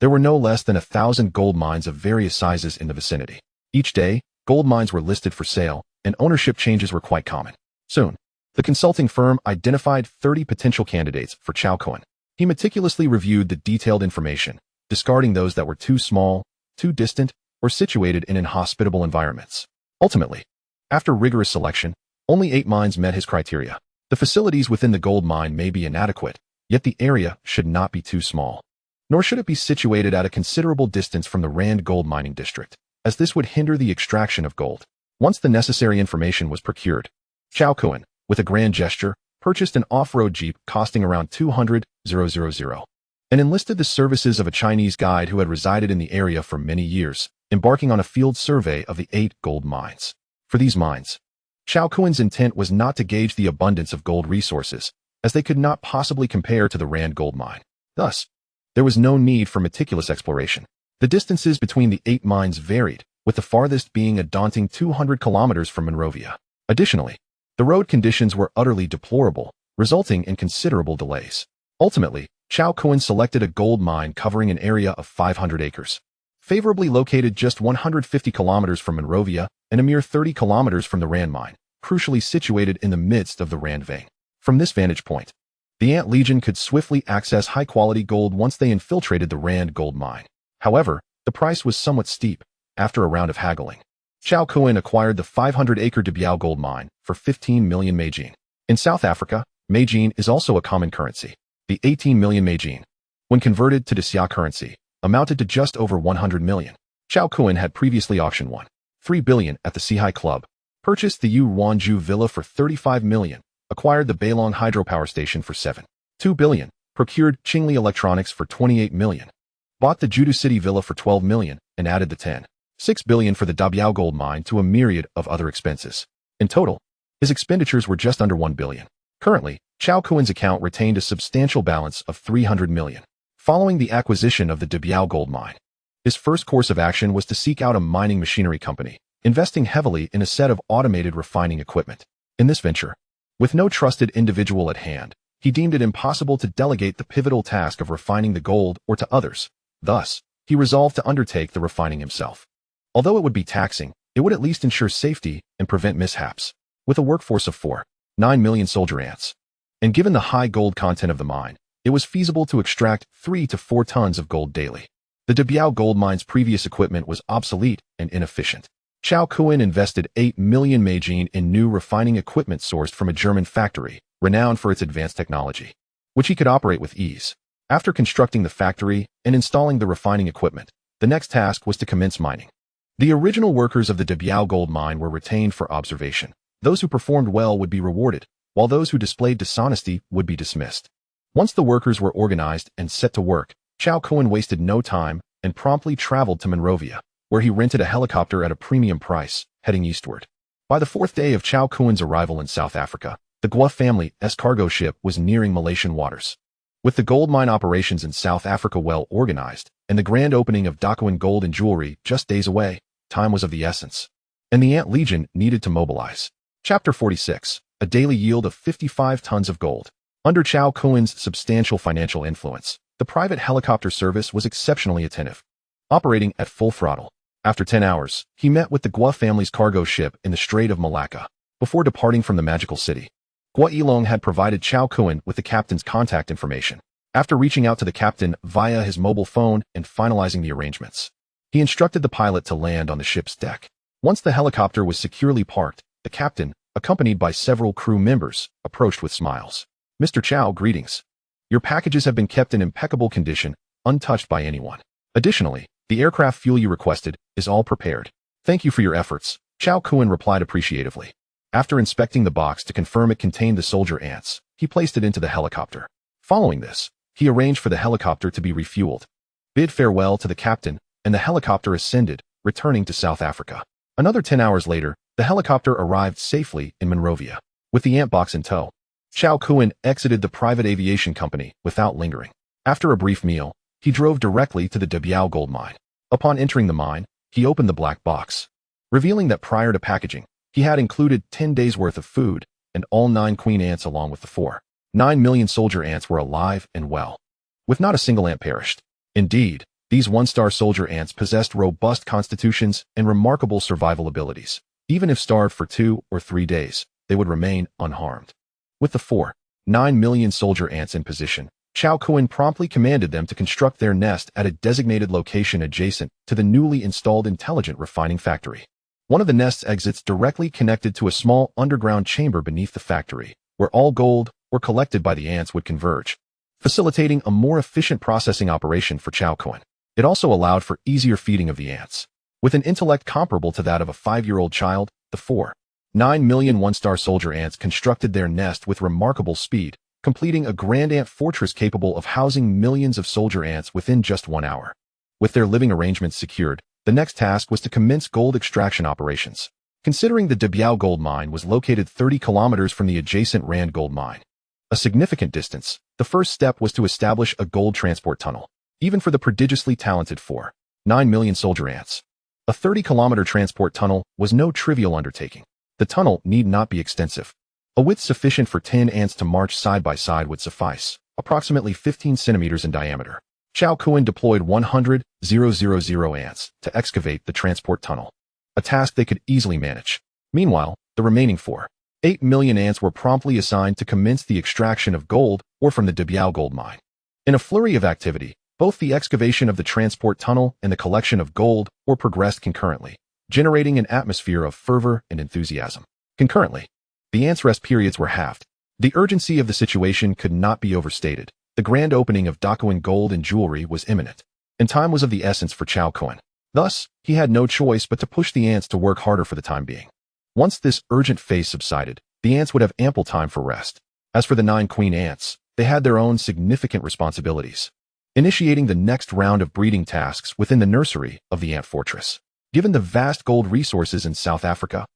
A: There were no less than 1,000 gold mines of various sizes in the vicinity. Each day, gold mines were listed for sale, and ownership changes were quite common. Soon, the consulting firm identified 30 potential candidates for Cao Kun. He meticulously reviewed the detailed information, discarding those that were too small, too distant, or situated in inhospitable environments. Ultimately, after rigorous selection, only 8 mines met his criteria. The facilities within the gold mine may be inadequate, yet the area should not be too small. Nor should it be situated at a considerable distance from the Rand Gold Mining District, as this would hinder the extraction of gold. Once the necessary information was procured, Cao Kun, with a grand gesture, purchased an off-road jeep costing around 200,000, and enlisted the services of a Chinese guide who had resided in the area for many years, embarking on a field survey of the 8 gold mines. For these mines, Cao Kun's intent was not to gauge the abundance of gold resources, as they could not possibly compare to the Rand Gold Mine. Thus, there was no need for meticulous exploration. The distances between the 8 mines varied, with the farthest being a daunting 200 kilometers from Monrovia. Additionally, the road conditions were utterly deplorable, resulting in considerable delays. Ultimately, Cao Kun selected a gold mine covering an area of 500 acres, favorably located just 150 kilometers from Monrovia and a mere 30 kilometers from the Rand Mine, crucially situated in the midst of the Rand vein. From this vantage point, the Ant Legion could swiftly access high-quality gold once they infiltrated the Rand Gold Mine. However, the price was somewhat steep. After a round of haggling, Cao Kun acquired the 500-acre De Biao Gold Mine for 15 million Meijin. In South Africa, Meijin is also a common currency. The 18 million Meijin, when converted to De Xia currency, amounted to just over 100 million. Cao Kun had previously auctioned 1.3 billion at the Sihai Club, purchased the Yu Wanju Villa for 35 million, acquired the Bailong Hydropower Station for 7.2 billion, procured Qingli Electronics for 28 million, bought the Judu City Villa for 12 million, and added the 10 6 billion for the Dabiao gold mine to a myriad of other expenses. In total, his expenditures were just under 1 billion. Currently, Cao Kun's account retained a substantial balance of 300 million. Following the acquisition of the Dabiao gold mine, his first course of action was to seek out a mining machinery company, investing heavily in a set of automated refining equipment. In this venture, with no trusted individual at hand, he deemed it impossible to delegate the pivotal task of refining the gold or to others. Thus, he resolved to undertake the refining himself. Although it would be taxing, it would at least ensure safety and prevent mishaps. With a workforce of 9 million soldier ants, and given the high gold content of the mine, it was feasible to extract 3 to 4 tons of gold daily. The Dabiao gold mine's previous equipment was obsolete and inefficient. Cao Kun invested 8 million Meijin in new refining equipment sourced from a German factory, renowned for its advanced technology, which he could operate with ease. After constructing the factory and installing the refining equipment, the next task was to commence mining. The original workers of the Dabiao gold mine were retained for observation. Those who performed well would be rewarded, while those who displayed dishonesty would be dismissed. Once the workers were organized and set to work, Cao Kun wasted no time and promptly traveled to Monrovia, where he rented a helicopter at a premium price, heading eastward. By the 4th day of Cao Kun's arrival in South Africa, the Gua family's cargo ship was nearing Malaysian waters. With the gold mine operations in South Africa well organized, and the grand opening of Cao Kun Gold and Jewelry just days away, time was of the essence, and the Ant Legion needed to mobilize. Chapter 46. A daily yield of 55 tons of gold. Under Cao Kun's substantial financial influence, the private helicopter service was exceptionally attentive, operating at full throttle. After 10 hours, he met with the Gua family's cargo ship in the Strait of Malacca. Before departing from the magical city, Gua Ilong had provided Cao Kun with the captain's contact information. After reaching out to the captain via his mobile phone and finalizing the arrangements, he instructed the pilot to land on the ship's deck. Once the helicopter was securely parked, the captain, accompanied by several crew members, approached with smiles. "Mr. Cao, greetings. Your packages have been kept in impeccable condition, untouched by anyone. Additionally, the aircraft fuel you requested is all prepared. Thank you for your efforts," Cao Kun replied appreciatively. After inspecting the box to confirm it contained the soldier ants, he placed it into the helicopter. Following this, he arranged for the helicopter to be refueled, bid farewell to the captain, and the helicopter ascended, returning to South Africa. Another 10 hours later, the helicopter arrived safely in Monrovia. With the ant box in tow, Cao Kun exited the private aviation company without lingering. After a brief meal, he drove directly to the Dabiao gold mine. Upon entering the mine, he opened the black box, revealing that prior to packaging, he had included 10 days' worth of food, and all 9 queen ants along with the 9 million soldier ants were alive and well, with not a single ant perished. Indeed, these one-star soldier ants possessed robust constitutions and remarkable survival abilities. Even if starved for 2 or 3 days, they would remain unharmed. With the 9 million soldier ants in position, Cao Kun promptly commanded them to construct their nest at a designated location adjacent to the newly installed intelligent refining factory. One of the nest's exits directly connected to a small underground chamber beneath the factory, where all gold or collected by the ants would converge, facilitating a more efficient processing operation for Cao Kun. It also allowed for easier feeding of the ants. With an intellect comparable to that of a 5-year-old child, the 9 million one-star soldier ants constructed their nest with remarkable speed, completing a grand ant fortress capable of housing millions of soldier ants within just 1 hour. With their living arrangements secured, the next task was to commence gold extraction operations. Considering the Dabiao gold mine was located 30 kilometers from the adjacent Rand gold mine, a significant distance, the first step was to establish a gold transport tunnel. Even for the prodigiously talented 9 million soldier ants, a 30-kilometer transport tunnel was no trivial undertaking. The tunnel need not be extensive. A width sufficient for 10 ants to march side by side would suffice, approximately 15 centimeters in diameter. Cao Kun deployed 100,000 ants to excavate the transport tunnel, a task they could easily manage. Meanwhile, the remaining 8 million ants were promptly assigned to commence the extraction of gold ore from the Dabiao gold mine. In a flurry of activity, both the excavation of the transport tunnel and the collection of gold ore progressed concurrently, generating an atmosphere of fervor and enthusiasm. Concurrently, the ants' rest periods were halved. The urgency of the situation could not be overstated. The grand opening of Cao Kun Gold and Jewelry was imminent, and time was of the essence for Cao Kun. Thus, he had no choice but to push the ants to work harder for the time being. Once this urgent phase subsided, the ants would have ample time for rest. As for the 9 queen ants, they had their own significant responsibilities, initiating the next round of breeding tasks within the nursery of the ant fortress. Given the vast gold resources in South Africa,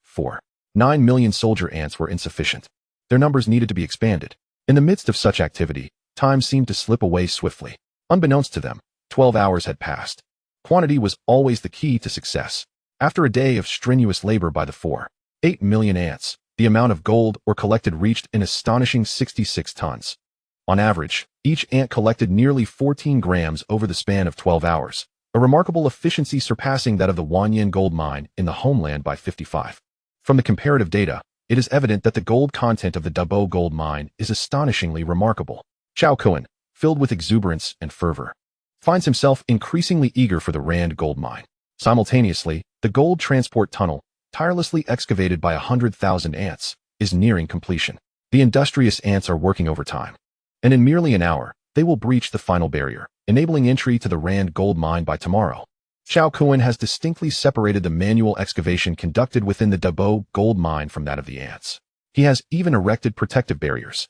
A: 9 million soldier ants were insufficient. Their numbers needed to be expanded. In the midst of such activity, time seemed to slip away swiftly. Unbeknownst to them, 12 hours had passed. Quantity was always the key to success. After a day of strenuous labor by the 8 million ants, the amount of gold ore collected reached an astonishing 66 tons. On average, each ant collected nearly 14 grams over the span of 12 hours, a remarkable efficiency surpassing that of the Wanyan gold mine in the homeland by 55. From the comparative data, it is evident that the gold content of the Dabo gold mine is astonishingly remarkable. Cao Kun, filled with exuberance and fervor, finds himself increasingly eager for the Rand gold mine. Simultaneously, the gold transport tunnel, tirelessly excavated by 100,000 ants, is nearing completion. The industrious ants are working overtime, and in merely an hour, they will breach the final barrier, enabling entry to the Rand gold mine by tomorrow. Cao Kun has distinctly separated the manual excavation conducted within the Dabo gold mine from that of the ants. He has even erected protective barriers,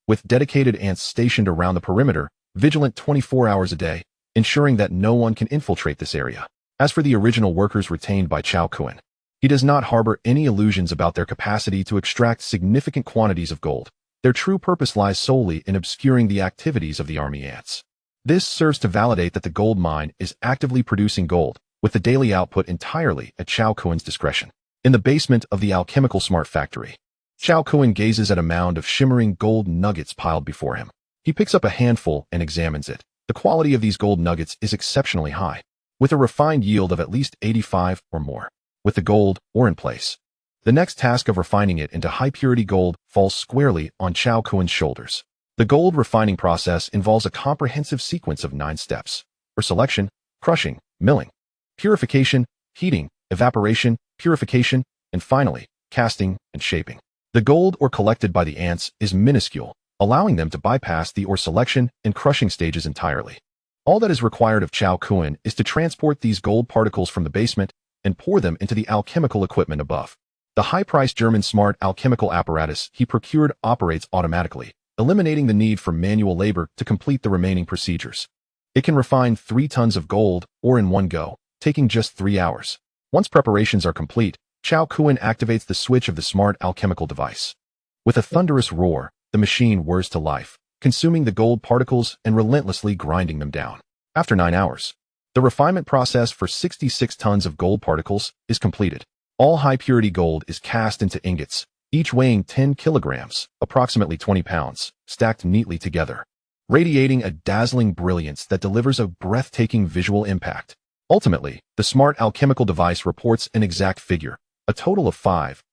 A: with dedicated ants stationed around the perimeter, vigilant 24 hours a day, ensuring that no one can infiltrate this area. As for the original workers retained by Cao Kun, he does not harbor any illusions about their capacity to extract significant quantities of gold. Their true purpose lies solely in obscuring the activities of the army ants. This serves to validate that the gold mine is actively producing gold, with the daily output entirely at Cao Kun's discretion. In the basement of the alchemical smart factory, Cao Kun gazes at a mound of shimmering gold nuggets piled before him. He picks up a handful and examines it. The quality of these gold nuggets is exceptionally high, with a refined yield of at least 85 or more. With the gold ore in place, the next task of refining it into high-purity gold falls squarely on Cao Kun's shoulders. The gold refining process involves a comprehensive sequence of 9 steps: selection, crushing, milling, purification, heating, evaporation, purification, and finally, casting and shaping. The gold ore collected by the ants is minuscule, allowing them to bypass the ore selection and crushing stages entirely. All that is required of Cao Kun is to transport these gold particles from the basement and pour them into the alchemical equipment above. The high-priced German smart alchemical apparatus he procured operates automatically, eliminating the need for manual labor to complete the remaining procedures. It can refine 3 tons of gold ore in one go, taking just 3 hours. Once preparations are complete, Cao Kun activates the switch of the smart alchemical device. With a thunderous roar, the machine whirs to life, consuming the gold particles and relentlessly grinding them down. After 9 hours, the refinement process for 66 tons of gold particles is completed. All high-purity gold is cast into ingots, each weighing 10 kilograms, approximately 20 pounds, stacked neatly together, radiating a dazzling brilliance that delivers a breathtaking visual impact. Ultimately, the smart alchemical device reports an exact figure, a total of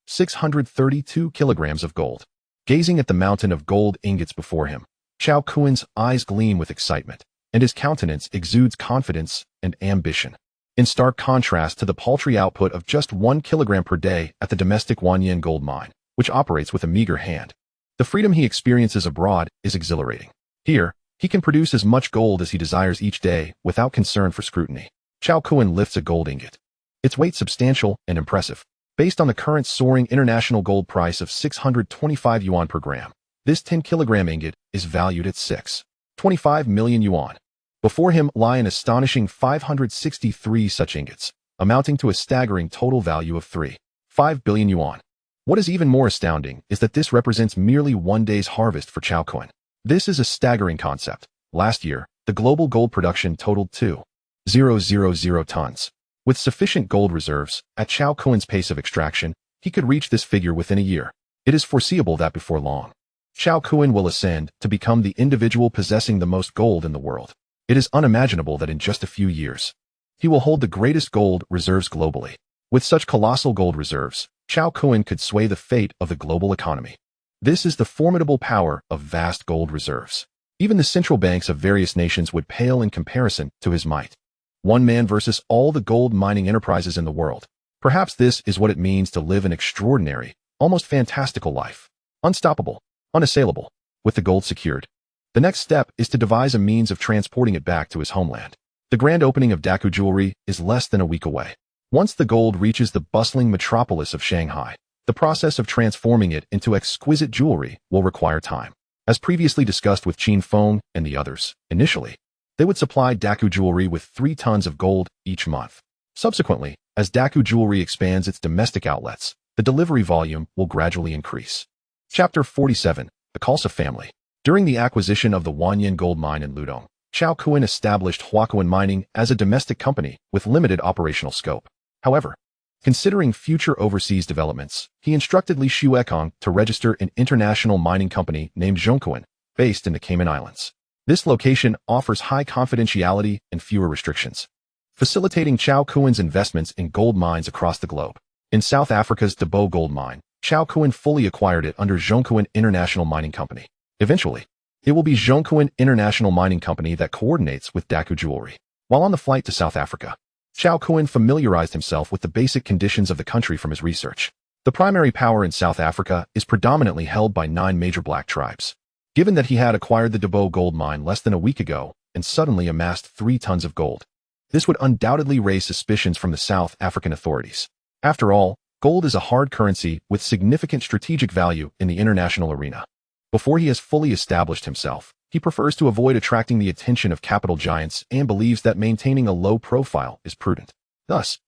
A: 632 kilograms of gold. Gazing at the mountain of gold ingots before him, Cao Kun's eyes gleam with excitement, and his countenance exudes confidence and ambition. In stark contrast to the paltry output of just 1 kilogram per day at the domestic Wanyan gold mine, which operates with a meager hand, the freedom he experiences abroad is exhilarating. Here, he can produce as much gold as he desires each day without concern for scrutiny. Cao Kun lifts a gold ingot. Its weight substantial and impressive. Based on the current soaring international gold price of 625 yuan per gram, this 10-kilogram ingot is valued at 6.25 million yuan. Before him lie an astonishing 563 such ingots, amounting to a staggering total value of 3.5 billion yuan. What is even more astounding is that this represents merely one day's harvest for Cao Kun. This is a staggering concept. Last year, the global gold production totaled 2,000 tons. With sufficient gold reserves, at Cao Kun's pace of extraction, he could reach this figure within a year. It is foreseeable that before long, Cao Kun will ascend to become the individual possessing the most gold in the world. It is unimaginable that in just a few years, he will hold the greatest gold reserves globally. With such colossal gold reserves, Cao Kun could sway the fate of the global economy. This is the formidable power of vast gold reserves. Even the central banks of various nations would pale in comparison to his might. One man versus all the gold mining enterprises in the world. Perhaps this is what it means to live an extraordinary, almost fantastical life. Unstoppable, unassailable, with the gold secured. The next step is to devise a means of transporting it back to his homeland. The grand opening of Daku Jewelry is less than a week away. Once the gold reaches the bustling metropolis of Shanghai, the process of transforming it into exquisite jewelry will require time. As previously discussed with Qin Feng and the others, initially, they would supply Daku Jewelry with 3 tons of gold each month. Subsequently, as Daku Jewelry expands its domestic outlets, the delivery volume will gradually increase. Chapter 47. The Khalsa Family. During the acquisition of the Wanyan gold mine in Ludong, Cao Kun established Huakuan Mining as a domestic company with limited operational scope. However, considering future overseas developments, he instructed Li Shuekong to register an international mining company named Zhongkuan, based in the Cayman Islands. This location offers high confidentiality and fewer restrictions, facilitating Cao Kun's investments in gold mines across the globe. In South Africa's Dabo gold mine, Cao Kun fully acquired it under Zhongkuan International Mining Company. Eventually, it will be Zhongkuan International Mining Company that coordinates with Daku Jewelry. While on the flight to South Africa, Cao Kun familiarized himself with the basic conditions of the country from his research. The primary power in South Africa is predominantly held by 9 major black tribes. Given that he had acquired the Dabo gold mine less than a week ago and suddenly amassed 3 tons of gold, this would undoubtedly raise suspicions from the South African authorities. After all, gold is a hard currency with significant strategic value in the international arena. Before he has fully established himself, he prefers to avoid attracting the attention of capital giants and believes that maintaining a low profile is prudent. Thus,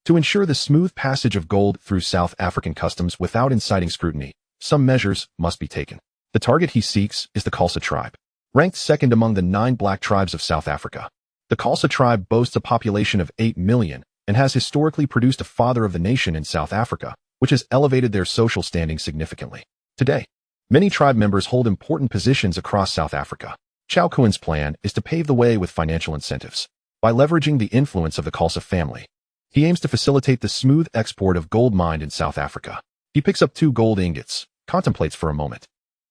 A: to ensure the smooth passage of gold through South African customs without inciting scrutiny, some measures must be taken. The target he seeks is the Khalsa tribe. Ranked second among the 9 black tribes of South Africa, the Khalsa tribe boasts a population of 8 million and has historically produced a father of the nation in South Africa, which has elevated their social standing significantly. Today, many tribe members hold important positions across South Africa. Cao Kun's plan is to pave the way with financial incentives. By leveraging the influence of the Khalsa family, he aims to facilitate the smooth export of gold mined in South Africa. He picks up 2 gold ingots, contemplates for a moment,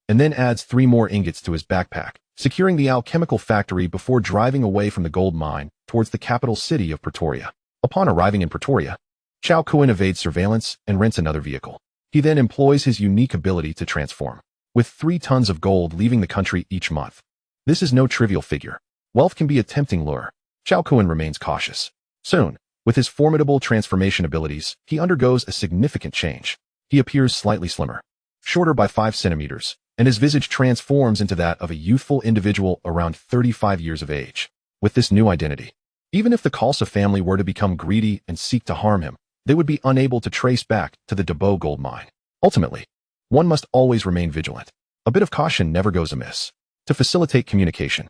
A: and then adds 3 more ingots to his backpack, securing the alchemical factory before driving away from the gold mine towards the capital city of Pretoria. Upon arriving in Pretoria, Cao Kun evades surveillance and rents another vehicle. He then employs his unique ability to transform, with 3 tons of gold leaving the country each month. This is no trivial figure. Wealth can be a tempting lure. Cao Kun remains cautious. Soon, with his formidable transformation abilities, he undergoes a significant change. He appears slightly slimmer, shorter by 5 centimeters, and his visage transforms into that of a youthful individual around 35 years of age. With this new identity, even if the Khalsa family were to become greedy and seek to harm him, they would be unable to trace back to the Dabo gold mine. Ultimately, one must always remain vigilant. A bit of caution never goes amiss. To facilitate communication,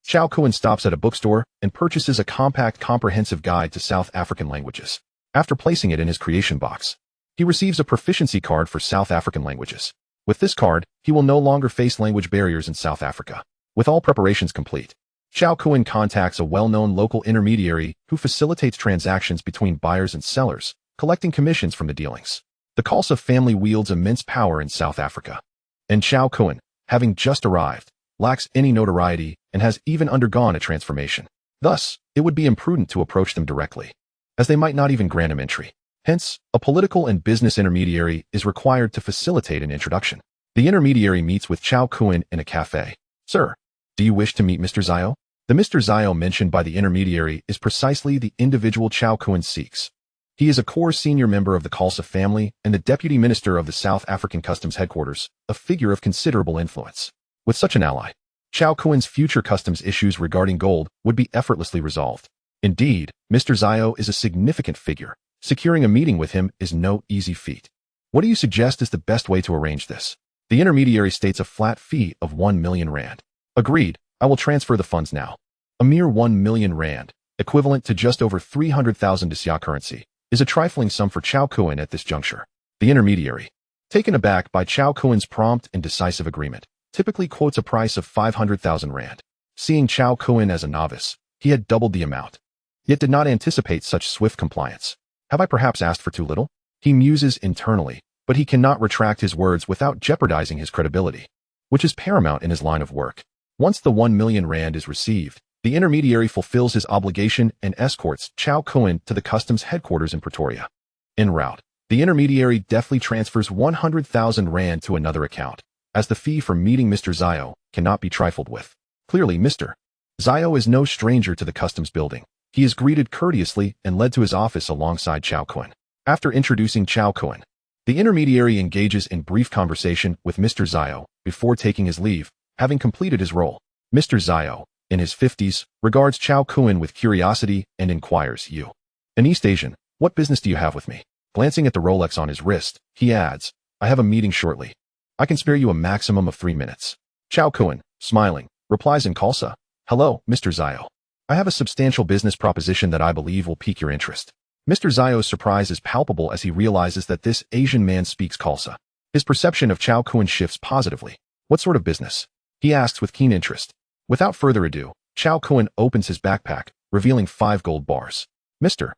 A: Cao Kun stops at a bookstore and purchases a compact comprehensive guide to South African languages. After placing it in his creation box, he receives a proficiency card for South African languages. With this card, he will no longer face language barriers in South Africa. With all preparations complete, Cao Kun contacts a well-known local intermediary who facilitates transactions between buyers and sellers, collecting commissions from the dealings. The Khalsa family wields immense power in South Africa, and Cao Kun, having just arrived, lacks any notoriety and has even undergone a transformation. Thus, it would be imprudent to approach them directly, as they might not even grant him entry. Hence, a political and business intermediary is required to facilitate an introduction. The intermediary meets with Cao Kun in a cafe. "Sir, do you wish to meet Mr. Zhao?" The Mr. Zhao mentioned by the intermediary is precisely the individual Cao Kun seeks. He is a core senior member of the Khalsa family and the deputy minister of the South African Customs Headquarters, a figure of considerable influence. With such an ally, Cao Kun's future customs issues regarding gold would be effortlessly resolved. Indeed, Mr. Zhao is a significant figure. Securing a meeting with him is no easy feat. What do you suggest is the best way to arrange this? The intermediary states a flat fee of 1 million rand. Agreed, I will transfer the funds now. A mere 1 million rand, equivalent to just over 300,000 Xia currency, is a trifling sum for Cao Kun at this juncture. The intermediary, taken aback by Cao Kun's prompt and decisive agreement, typically quotes a price of 500,000 rand. Seeing Cao Kun as a novice, he had doubled the amount, yet did not anticipate such swift compliance. Have I perhaps asked for too little? He muses internally, but he cannot retract his words without jeopardizing his credibility, which is paramount in his line of work. Once the 1 million rand is received, the intermediary fulfills his obligation and escorts Cao Kun to the customs headquarters in Pretoria. En route, the intermediary deftly transfers 100,000 rand to another account, as the fee for meeting Mr. Zhao cannot be trifled with. Clearly, Mr. Zhao is no stranger to the customs building. He is greeted courteously and led to his office alongside Cao Kun. After introducing Cao Kun, the intermediary engages in brief conversation with Mr. Zhao before taking his leave, having completed his role. Mr. Zhao, in his 50s, regards Cao Kun with curiosity and inquires, "You An East Asian, what business do you have with me? Glancing at the Rolex on his wrist, he adds, I have a meeting shortly. I can spare you a maximum of 3 minutes. Cao Kun, smiling, replies in Khalsa, hello, Mr. Zhao. I have a substantial business proposition that I believe will pique your interest. Mr. Zhao's surprise is palpable as he realizes that this Asian man speaks Khalsa. His perception of Cao Kun shifts positively. What sort of business? He asks with keen interest. Without further ado, Cao Kun opens his backpack, revealing 5 gold bars. Mr.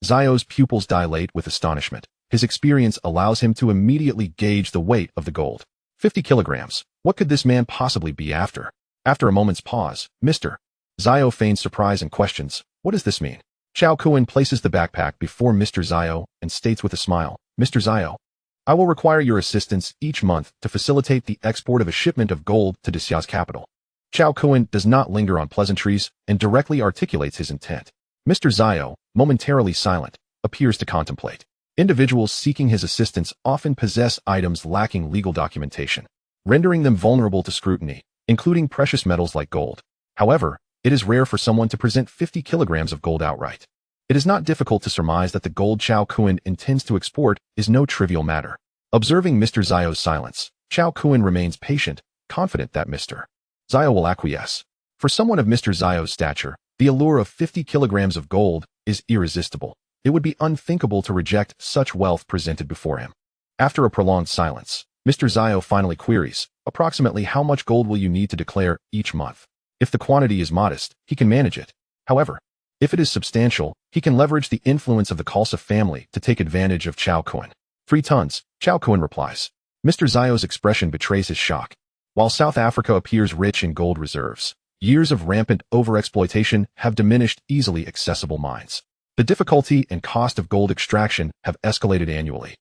A: Zhao's pupils dilate with astonishment. His experience allows him to immediately gauge the weight of the gold. 50 kilograms. What could this man possibly be after? After a moment's pause, Mr. Zhao feigns surprise and questions, what does this mean? Cao Kun places the backpack before Mr. Zhao and states with a smile, Mr. Zhao, I will require your assistance each month to facilitate the export of a shipment of gold to Xia's capital. Cao Kun does not linger on pleasantries and directly articulates his intent. Mr. Zhao, momentarily silent, appears to contemplate. Individuals seeking his assistance often possess items lacking legal documentation, rendering them vulnerable to scrutiny, including precious metals like gold. However, it is rare for someone to present 50 kilograms of gold outright. It is not difficult to surmise that the gold Cao Kun intends to export is no trivial matter. Observing Mr. Zhao's silence, Cao Kun remains patient, confident that Mr. Zhao will acquiesce. For someone of Mr. Zhao's stature, the allure of 50 kilograms of gold is irresistible. It would be unthinkable to reject such wealth presented before him. After a prolonged silence, Mr. Zhao finally queries, approximately how much gold will you need to declare each month? If the quantity is modest, he can manage it. However, if it is substantial, he can leverage the influence of the Khalsa family to take advantage of Cao Kun. 3 tons, Cao Kun replies. Mr. Zhao's expression betrays his shock. While South Africa appears rich in gold reserves, years of rampant overexploitation have diminished easily accessible mines. The difficulty and cost of gold extraction have escalated annually,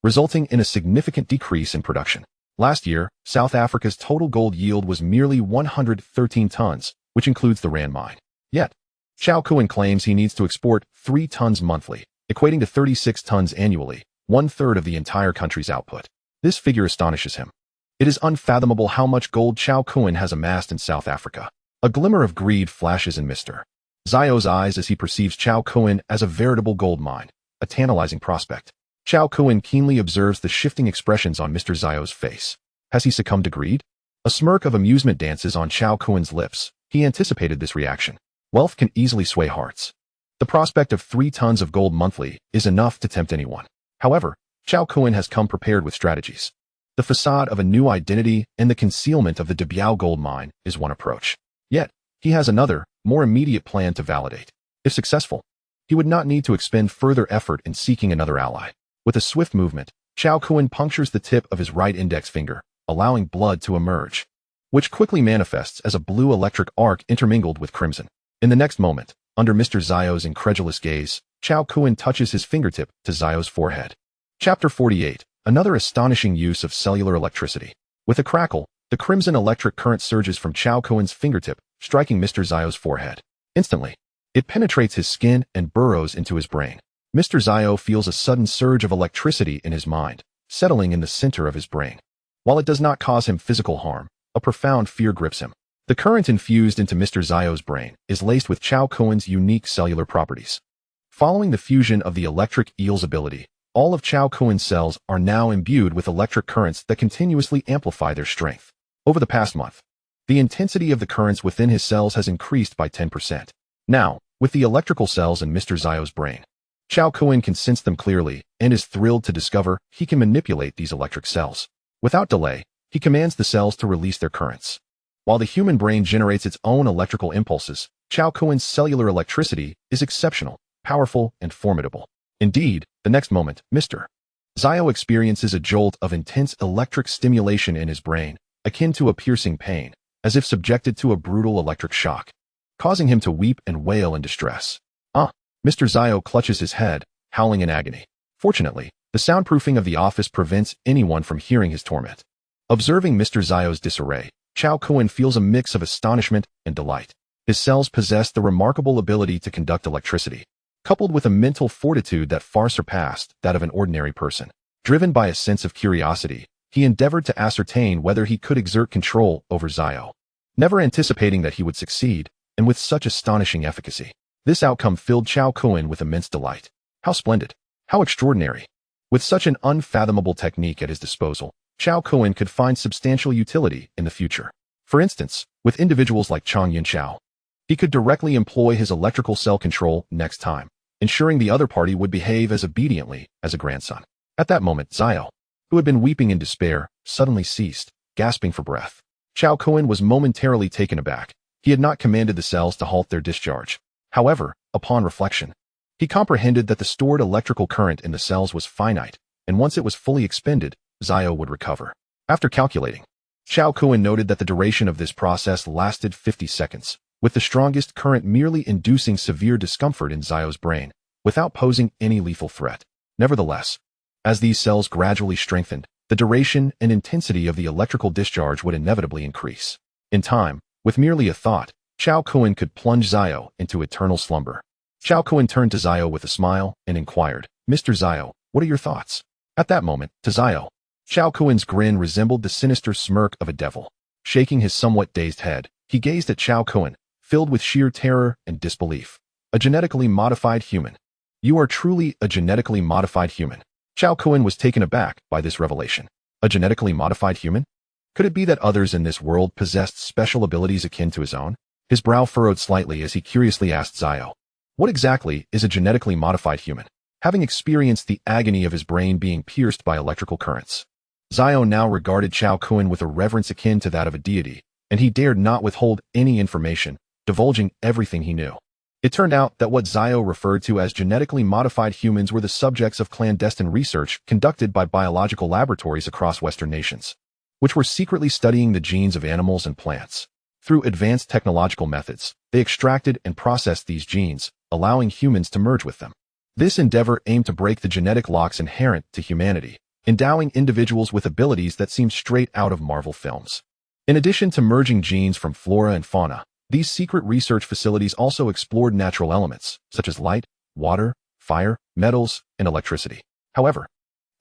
A: resulting in a significant decrease in production. Last year, South Africa's total gold yield was merely 113 tons, which includes the Rand mine. Yet, Cao Kun claims he needs to export 3 tons monthly, equating to 36 tons annually, 1/3 of the entire country's output. This figure astonishes him. It is unfathomable how much gold Cao Kun has amassed in South Africa. A glimmer of greed flashes in Mr. Zhao's eyes as he perceives Cao Kun as a veritable gold mine, a tantalizing prospect. Cao Kun keenly observes the shifting expressions on Mr. Zhao's face. Has he succumbed to greed? A smirk of amusement dances on Cao Kun's lips. He anticipated this reaction. Wealth can easily sway hearts. The prospect of 3 tons of gold monthly is enough to tempt anyone. However, Cao Kun has come prepared with strategies. The facade of a new identity and the concealment of the Debiao gold mine is one approach. Yet, he has another, more immediate plan to validate. If successful, he would not need to expend further effort in seeking another ally. With a swift movement, Cao Kun punctures the tip of his right index finger, allowing blood to emerge, which quickly manifests as a blue electric arc intermingled with crimson. In the next moment, under Mr. Zhao's incredulous gaze, Cao Kun touches his fingertip to Zhao's forehead. Chapter 48. Another astonishing use of cellular electricity. With a crackle, the crimson electric current surges from Cao Kun's fingertip, striking Mr. Zhao's forehead. Instantly, it penetrates his skin and burrows into his brain. Mr. Zhao feels a sudden surge of electricity in his mind, settling in the center of his brain. While it does not cause him physical harm, a profound fear grips him. The current infused into Mr. Zhao's brain is laced with Cao Kun's unique cellular properties. Following the fusion of the electric eel's ability, all of Cao Kun's cells are now imbued with electric currents that continuously amplify their strength. Over the past month, the intensity of the currents within his cells has increased by 10%. Now, with the electrical cells in Mr. Zhao's brain, Cao Kun can sense them clearly and is thrilled to discover he can manipulate these electric cells. Without delay, he commands the cells to release their currents. While the human brain generates its own electrical impulses, Cao Kun's cellular electricity is exceptional, powerful, and formidable. Indeed, the next moment, Mr. Zhao experiences a jolt of intense electric stimulation in his brain, akin to a piercing pain, as if subjected to a brutal electric shock, causing him to weep and wail in distress. Mr. Zhao clutches his head, howling in agony. Fortunately, the soundproofing of the office prevents anyone from hearing his torment. Observing Mr. Zhao's disarray, Cao Kun feels a mix of astonishment and delight. His cells possess the remarkable ability to conduct electricity, coupled with a mental fortitude that far surpassed that of an ordinary person. Driven by a sense of curiosity, he endeavored to ascertain whether he could exert control over Zhao, never anticipating that he would succeed, and with such astonishing efficacy. This outcome filled Cao Kun with immense delight. How splendid! How extraordinary! With such an unfathomable technique at his disposal, Cao Kun could find substantial utility in the future. For instance, with individuals like Chang Yunqiao, he could directly employ his electrical cell control next time, ensuring the other party would behave as obediently as a grandson. At that moment, Xiao, who had been weeping in despair, suddenly ceased, gasping for breath. Cao Kun was momentarily taken aback. He had not commanded the cells to halt their discharge. However, upon reflection, he comprehended that the stored electrical current in the cells was finite, and once it was fully expended, Xiao would recover. After calculating, Cao Kun noted that the duration of this process lasted 50 seconds, with the strongest current merely inducing severe discomfort in Xiao's brain, without posing any lethal threat. Nevertheless, as these cells gradually strengthened, the duration and intensity of the electrical discharge would inevitably increase. In time, with merely a thought, Cao Kun could plunge Xiao into eternal slumber. Cao Kun turned to Xiao with a smile and inquired, "Mr. Xiao, what are your thoughts?" At that moment, to Xiao, Cao Kun's grin resembled the sinister smirk of a devil. Shaking his somewhat dazed head, he gazed at Cao Kun, filled with sheer terror and disbelief. "A genetically modified human. You are truly a genetically modified human." Cao Kun was taken aback by this revelation. A genetically modified human? Could it be that others in this world possessed special abilities akin to his own? His brow furrowed slightly as he curiously asked Xiao, "What exactly is a genetically modified human?" Having experienced the agony of his brain being pierced by electrical currents, Xiao now regarded Cao Kun with a reverence akin to that of a deity, and he dared not withhold any information, divulging everything he knew. It turned out that what Xiao referred to as genetically modified humans were the subjects of clandestine research conducted by biological laboratories across Western nations, which were secretly studying the genes of animals and plants. Through advanced technological methods, they extracted and processed these genes, allowing humans to merge with them. This endeavor aimed to break the genetic locks inherent to humanity, endowing individuals with abilities that seemed straight out of Marvel films. In addition to merging genes from flora and fauna, these secret research facilities also explored natural elements, such as light, water, fire, metals, and electricity. However,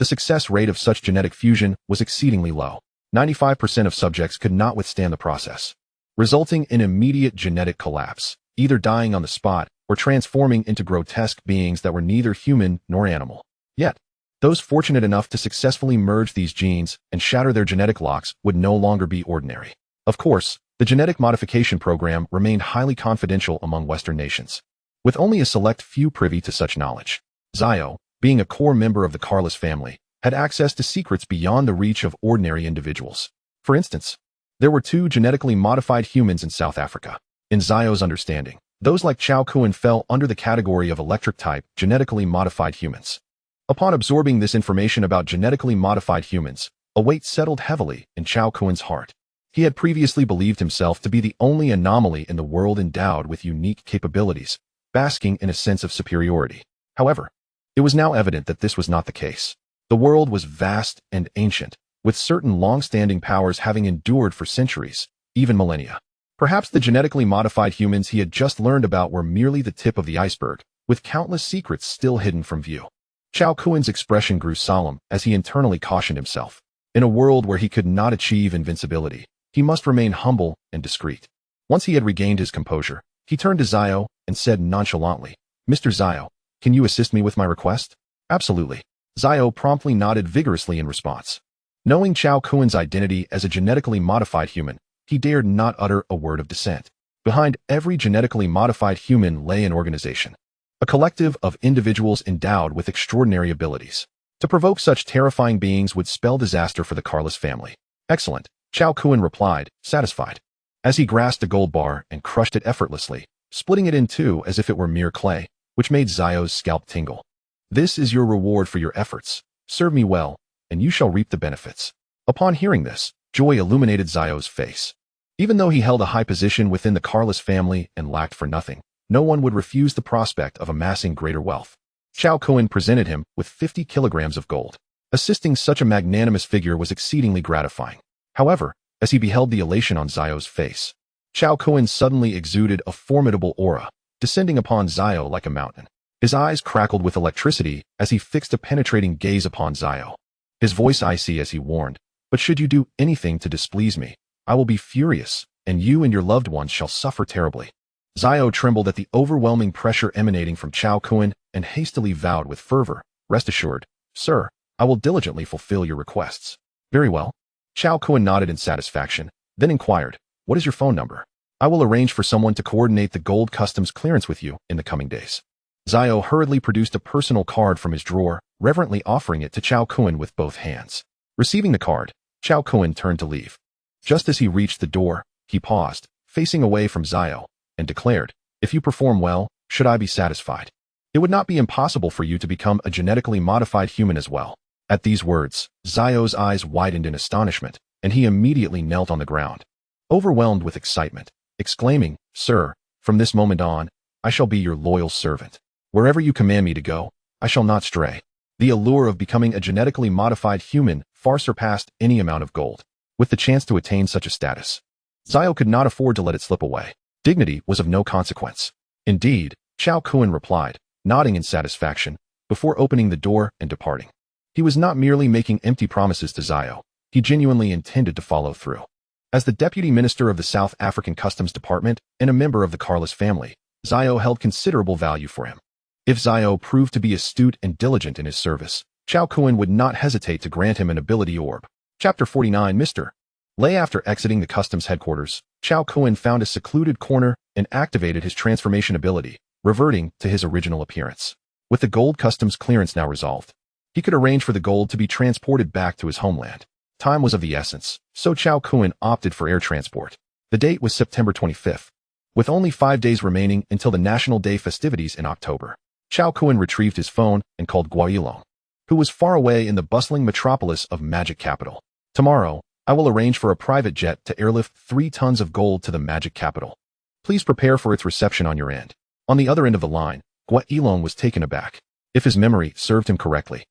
A: the success rate of such genetic fusion was exceedingly low. 95% of subjects could not withstand the process, resulting in immediate genetic collapse, either dying on the spot or transforming into grotesque beings that were neither human nor animal. Yet, those fortunate enough to successfully merge these genes and shatter their genetic locks would no longer be ordinary. Of course, the genetic modification program remained highly confidential among Western nations, with only a select few privy to such knowledge. Xiao, being a core member of the Carlos family, had access to secrets beyond the reach of ordinary individuals. For instance, there were 2 genetically modified humans in South Africa. In Xiao's understanding, those like Cao Kun fell under the category of electric-type, genetically modified humans. Upon absorbing this information about genetically modified humans, a weight settled heavily in Cao Kun's heart. He had previously believed himself to be the only anomaly in the world endowed with unique capabilities, basking in a sense of superiority. However, it was now evident that this was not the case. The world was vast and ancient, with certain long-standing powers having endured for centuries, even millennia. Perhaps the genetically modified humans he had just learned about were merely the tip of the iceberg, with countless secrets still hidden from view. Cao Kun's expression grew solemn as he internally cautioned himself. In a world where he could not achieve invincibility, he must remain humble and discreet. Once he had regained his composure, he turned to Xiao and said nonchalantly, "Mr. Xiao, can you assist me with my request?" "Absolutely." Xiao promptly nodded vigorously in response. Knowing Cao Kun's identity as a genetically modified human, he dared not utter a word of dissent. Behind every genetically modified human lay an organization, a collective of individuals endowed with extraordinary abilities. To provoke such terrifying beings would spell disaster for the Carlos family. "Excellent," Cao Kun replied, satisfied, as he grasped a gold bar and crushed it effortlessly, splitting it in 2 as if it were mere clay, which made Xiao's scalp tingle. "This is your reward for your efforts. Serve me well, and you shall reap the benefits." Upon hearing this, joy illuminated Xiao's face. Even though he held a high position within the Carlos family and lacked for nothing, no one would refuse the prospect of amassing greater wealth. Cao Kun presented him with 50 kilograms of gold. Assisting such a magnanimous figure was exceedingly gratifying. However, as he beheld the elation on Xiao's face, Cao Kun suddenly exuded a formidable aura, descending upon Xiao like a mountain. His eyes crackled with electricity as he fixed a penetrating gaze upon Xiao. His voice icy as he warned, "But should you do anything to displease me, I will be furious, and you and your loved ones shall suffer terribly." Zhao trembled at the overwhelming pressure emanating from Cao Kun and hastily vowed with fervor, "Rest assured, sir, I will diligently fulfill your requests." "Very well." Cao Kun nodded in satisfaction, then inquired, "What is your phone number? I will arrange for someone to coordinate the gold customs clearance with you in the coming days." Zhao hurriedly produced a personal card from his drawer, reverently offering it to Cao Kun with both hands. Receiving the card, Cao Kun turned to leave. Just as he reached the door, he paused, facing away from Zhao, and declared, "If you perform well, should I be satisfied? It would not be impossible for you to become a genetically modified human as well." At these words, Zhao's eyes widened in astonishment, and he immediately knelt on the ground, overwhelmed with excitement, exclaiming, "Sir, from this moment on, I shall be your loyal servant. Wherever you command me to go, I shall not stray." The allure of becoming a genetically modified human far surpassed any amount of gold. With the chance to attain such a status, Zhao could not afford to let it slip away. Dignity was of no consequence. Indeed, Cao Kun replied, nodding in satisfaction, before opening the door and departing. He was not merely making empty promises to Zhao, he genuinely intended to follow through. As the deputy minister of the South African Customs Department and a member of the Carlos family, Zhao held considerable value for him. If Zhao proved to be astute and diligent in his service, Cao Kun would not hesitate to grant him an ability orb. Chapter 49 Mr. Lay. After exiting the customs headquarters, Cao Kun found a secluded corner and activated his transformation ability, reverting to his original appearance. With the gold customs clearance now resolved, he could arrange for the gold to be transported back to his homeland. Time was of the essence, so Cao Kun opted for air transport. The date was September 25th, with only 5 days remaining until the National Day festivities in October. Cao Kun retrieved his phone and called Guoyilong, who was far away in the bustling metropolis of Magic Capital. "Tomorrow, I will arrange for a private jet to airlift 3 tons of gold to the Magic Capital. Please prepare for its reception on your end." On the other end of the line, Guoyilong was taken aback. If his memory served him correctly,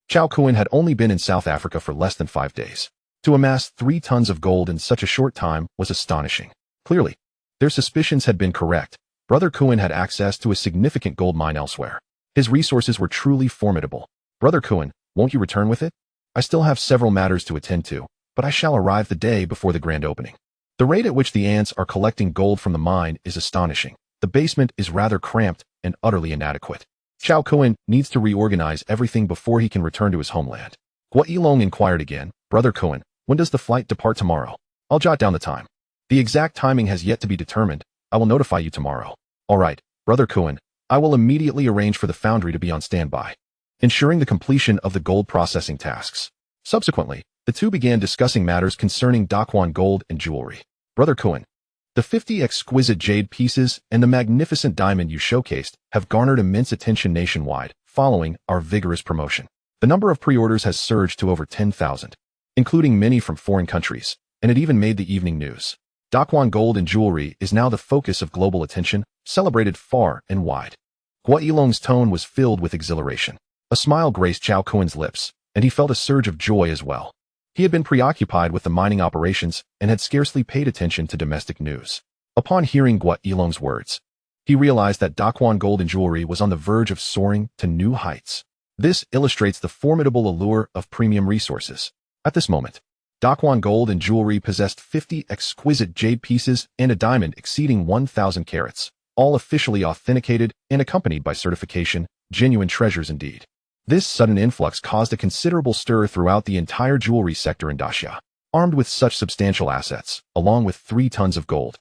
A: Cao Kun had only been in South Africa for less than 5 days. To amass 3 tons of gold in such a short time was astonishing. Clearly, their suspicions had been correct. Brother Kun had access to a significant gold mine elsewhere. His resources were truly formidable. "Brother Kun, won't you return with it? I still have several matters to attend to, but I shall arrive the day before the grand opening." The rate at which the ants are collecting gold from the mine is astonishing. The basement is rather cramped and utterly inadequate. Cao Kun needs to reorganize everything before he can return to his homeland. Guoyilong inquired again, "Brother Kun, when does the flight depart tomorrow?" "I'll jot down the time. The exact timing has yet to be determined. I will notify you tomorrow." "All right, Brother Kun, I will immediately arrange for the foundry to be on standby, ensuring the completion of the gold processing tasks." Subsequently, the two began discussing matters concerning Daquan gold and jewelry. "Brother Kun, the 50 exquisite jade pieces and the magnificent diamond you showcased have garnered immense attention nationwide following our vigorous promotion. The number of pre-orders has surged to over 10,000, including many from foreign countries, and it even made the evening news. Daquan gold and jewelry is now the focus of global attention, celebrated far and wide." Guoyilong's tone was filled with exhilaration. A smile graced Cao Kun's lips, and he felt a surge of joy as well. He had been preoccupied with the mining operations and had scarcely paid attention to domestic news. Upon hearing Guoyilong's words, he realized that Daquan gold and jewelry was on the verge of soaring to new heights. This illustrates the formidable allure of premium resources. At this moment, Daquan gold and jewelry possessed 50 exquisite jade pieces and a diamond exceeding 1,000 carats, all officially authenticated and accompanied by certification, genuine treasures indeed. This sudden influx caused a considerable stir throughout the entire jewelry sector in Dacia. Armed with such substantial assets, along with 3 tons of gold,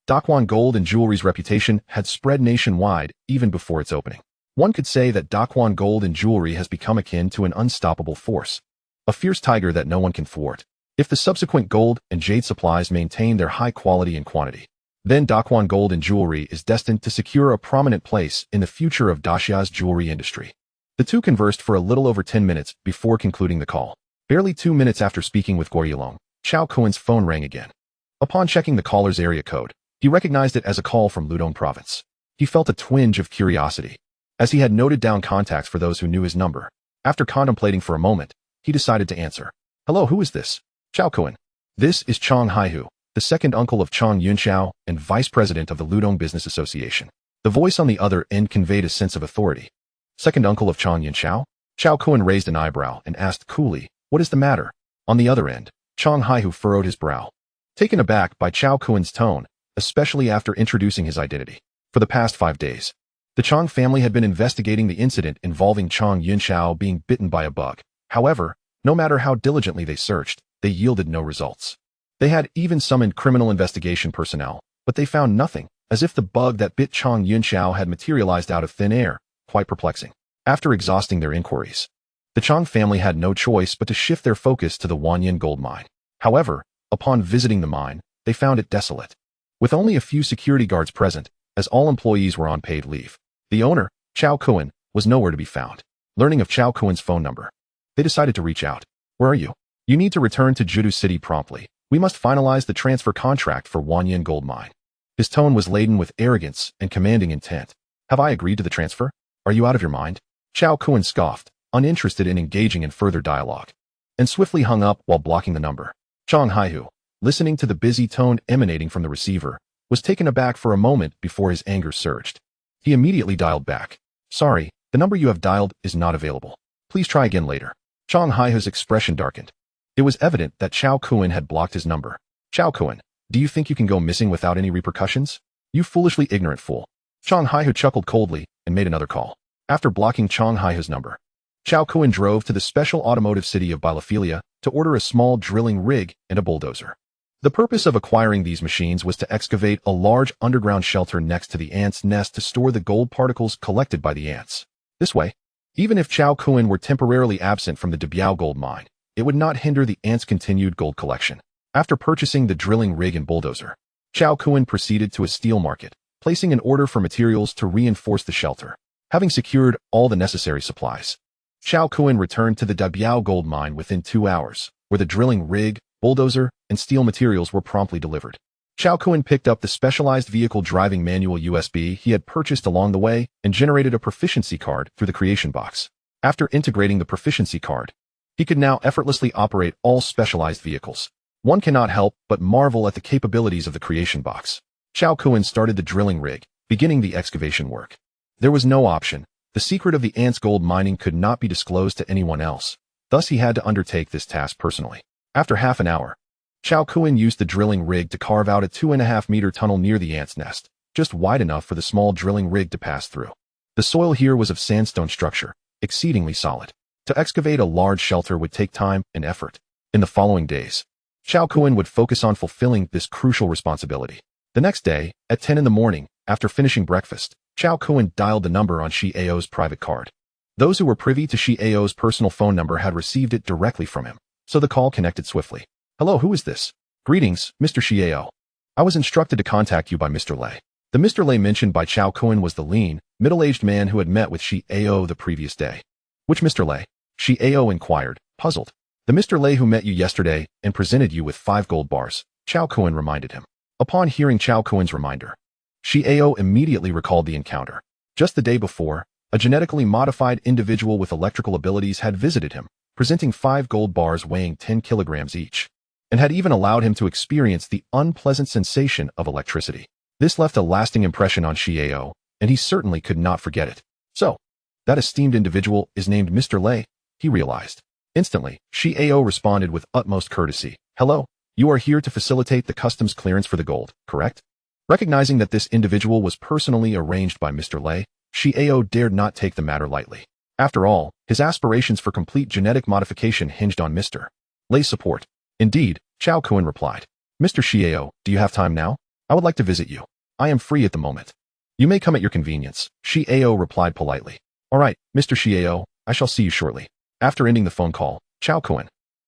A: Daquan gold and jewelry's reputation had spread nationwide even before its opening. One could say that Daquan gold and jewelry has become akin to an unstoppable force, a fierce tiger that no one can thwart. If the subsequent gold and jade supplies maintain their high quality and quantity, then Daquan gold and jewelry is destined to secure a prominent place in the future of Dacia's jewelry industry. The two conversed for a little over 10 minutes before concluding the call. Barely 2 minutes after speaking with Guoyilong, Cao Kun's phone rang again. Upon checking the caller's area code, he recognized it as a call from Ludong province. He felt a twinge of curiosity, as he had noted down contacts for those who knew his number. After contemplating for a moment, he decided to answer. "Hello, who is this?" "Cao Kun. This is Chong Haihu, the second uncle of Chong Yunxiao and vice president of the Ludong Business Association." The voice on the other end conveyed a sense of authority. "Second uncle of Chong Yunxiao?" Cao Kun raised an eyebrow and asked coolly, "What is the matter?" On the other end, Chong Haihu furrowed his brow, taken aback by Cao Kun's tone, especially after introducing his identity. For the past 5 days, the Chang family had been investigating the incident involving Chang Yunxiao being bitten by a bug. However, no matter how diligently they searched, they yielded no results. They had even summoned criminal investigation personnel, but they found nothing, as if the bug that bit Chang Yunxiao had materialized out of thin air. Quite perplexing. After exhausting their inquiries, the Chang family had no choice but to shift their focus to the Wanyan gold mine. However, upon visiting the mine, they found it desolate, with only a few security guards present, as all employees were on paid leave. The owner, Cao Kun, was nowhere to be found. Learning of Cao Kun's phone number, they decided to reach out. Where are you? You need to return to Judu City promptly. We must finalize the transfer contract for Wanyan gold mine. His tone was laden with arrogance and commanding intent. Have I agreed to the transfer? Are you out of your mind? Cao Kun scoffed, uninterested in engaging in further dialogue, and swiftly hung up while blocking the number. Chang Haihu, listening to the busy tone emanating from the receiver, was taken aback for a moment before his anger surged. He immediately dialed back. Sorry, the number you have dialed is not available. Please try again later. Chang Haihu's expression darkened. It was evident that Cao Kun had blocked his number. Cao Kun, do you think you can go missing without any repercussions? You foolishly ignorant fool. Chang Haihu chuckled coldly and made another call. After blocking Chang Haihu's number, Cao Kun drove to the special automotive city of Bielophilia to order a small drilling rig and a bulldozer. The purpose of acquiring these machines was to excavate a large underground shelter next to the ants' nest to store the gold particles collected by the ants. This way, even if Cao Kun were temporarily absent from the Debiao gold mine, it would not hinder the ants' continued gold collection. After purchasing the drilling rig and bulldozer, Cao Kun proceeded to a steel market, placing an order for materials to reinforce the shelter. Having secured all the necessary supplies, Cao Kun returned to the Debiao gold mine within 2 hours, where the drilling rig, bulldozer, and steel materials were promptly delivered. Cao Kun picked up the specialized vehicle driving manual USB he had purchased along the way and generated a proficiency card through the creation box. After integrating the proficiency card, he could now effortlessly operate all specialized vehicles. One cannot help but marvel at the capabilities of the creation box. Cao Kun started the drilling rig, beginning the excavation work. There was no option. The secret of the ants' gold mining could not be disclosed to anyone else. Thus he had to undertake this task personally. After half an hour, Cao Kun used the drilling rig to carve out a 2.5-meter tunnel near the ants' nest, just wide enough for the small drilling rig to pass through. The soil here was of sandstone structure, exceedingly solid. To excavate a large shelter would take time and effort. In the following days, Cao Kun would focus on fulfilling this crucial responsibility. The next day, at 10 in the morning, after finishing breakfast, Cao Kun dialed the number on Shi Ao's private card. Those who were privy to Shi Ao's personal phone number had received it directly from him, so the call connected swiftly. Hello, who is this? Greetings, Mr. Shi Ao. I was instructed to contact you by Mr. Lei. The Mr. Lei mentioned by Cao Kun was the lean, middle-aged man who had met with Shi Ao the previous day. Which Mr. Lei? Shi Ao inquired, puzzled. The Mr. Lei who met you yesterday and presented you with 5 gold bars, Cao Kun reminded him. Upon hearing Cao Kun's reminder, Shi Ao immediately recalled the encounter. Just the day before, a genetically modified individual with electrical abilities had visited him, presenting 5 gold bars weighing 10 kilograms each, and had even allowed him to experience the unpleasant sensation of electricity. This left a lasting impression on Shi Ao, and he certainly could not forget it. So, that esteemed individual is named Mr. Lei, he realized. Instantly, Shi Ao responded with utmost courtesy. Hello, you are here to facilitate the customs clearance for the gold, correct? Recognizing that this individual was personally arranged by Mr. Lei, Shi Ao dared not take the matter lightly. After all, his aspirations for complete genetic modification hinged on Mr. Lei's support. Indeed, Cao Kun replied. Mr. Shi Ao, do you have time now? I would like to visit you. I am free at the moment. You may come at your convenience, Shi Ao replied politely. All right, Mr. Shi Ao, I shall see you shortly. After ending the phone call, Cao Kun,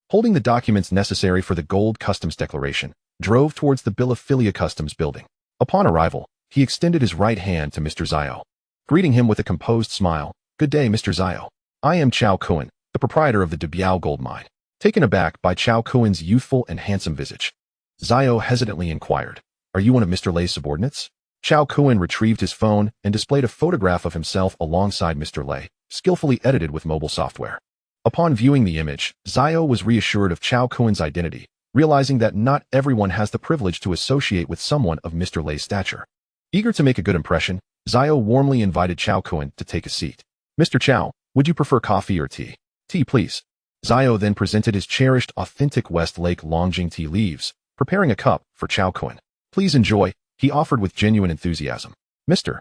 A: holding the documents necessary for the gold customs declaration, drove towards the Bielophilia customs building. Upon arrival, he extended his right hand to Mr. Zhao, greeting him with a composed smile. Good day, Mr. Zhao. I am Cao Kun, the proprietor of the Debiao gold mine. Taken aback by Cao Kun's youthful and handsome visage, Zhao hesitantly inquired, Are you one of Mr. Lei's subordinates? Cao Kun retrieved his phone and displayed a photograph of himself alongside Mr. Lei, skillfully edited with mobile software. Upon viewing the image, Zhao was reassured of Cao Kun's identity, realizing that not everyone has the privilege to associate with someone of Mr. Lei's stature. Eager to make a good impression, Zhao warmly invited Cao Kun to take a seat. Mr. Cao, would you prefer coffee or tea? Tea, please. Zhao then presented his cherished authentic Westlake Longjing tea leaves, preparing a cup for Cao Kun. Please enjoy, he offered with genuine enthusiasm. Mr.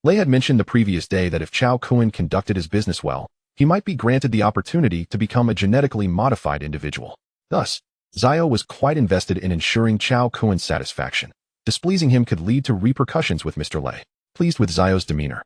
A: Lei had mentioned the previous day that if Cao Kun conducted his business well, he might be granted the opportunity to become a genetically modified individual. Thus, Zhao was quite invested in ensuring Cao Kun's satisfaction. Displeasing him could lead to repercussions with Mr. Lei. Pleased with Zhao's demeanor,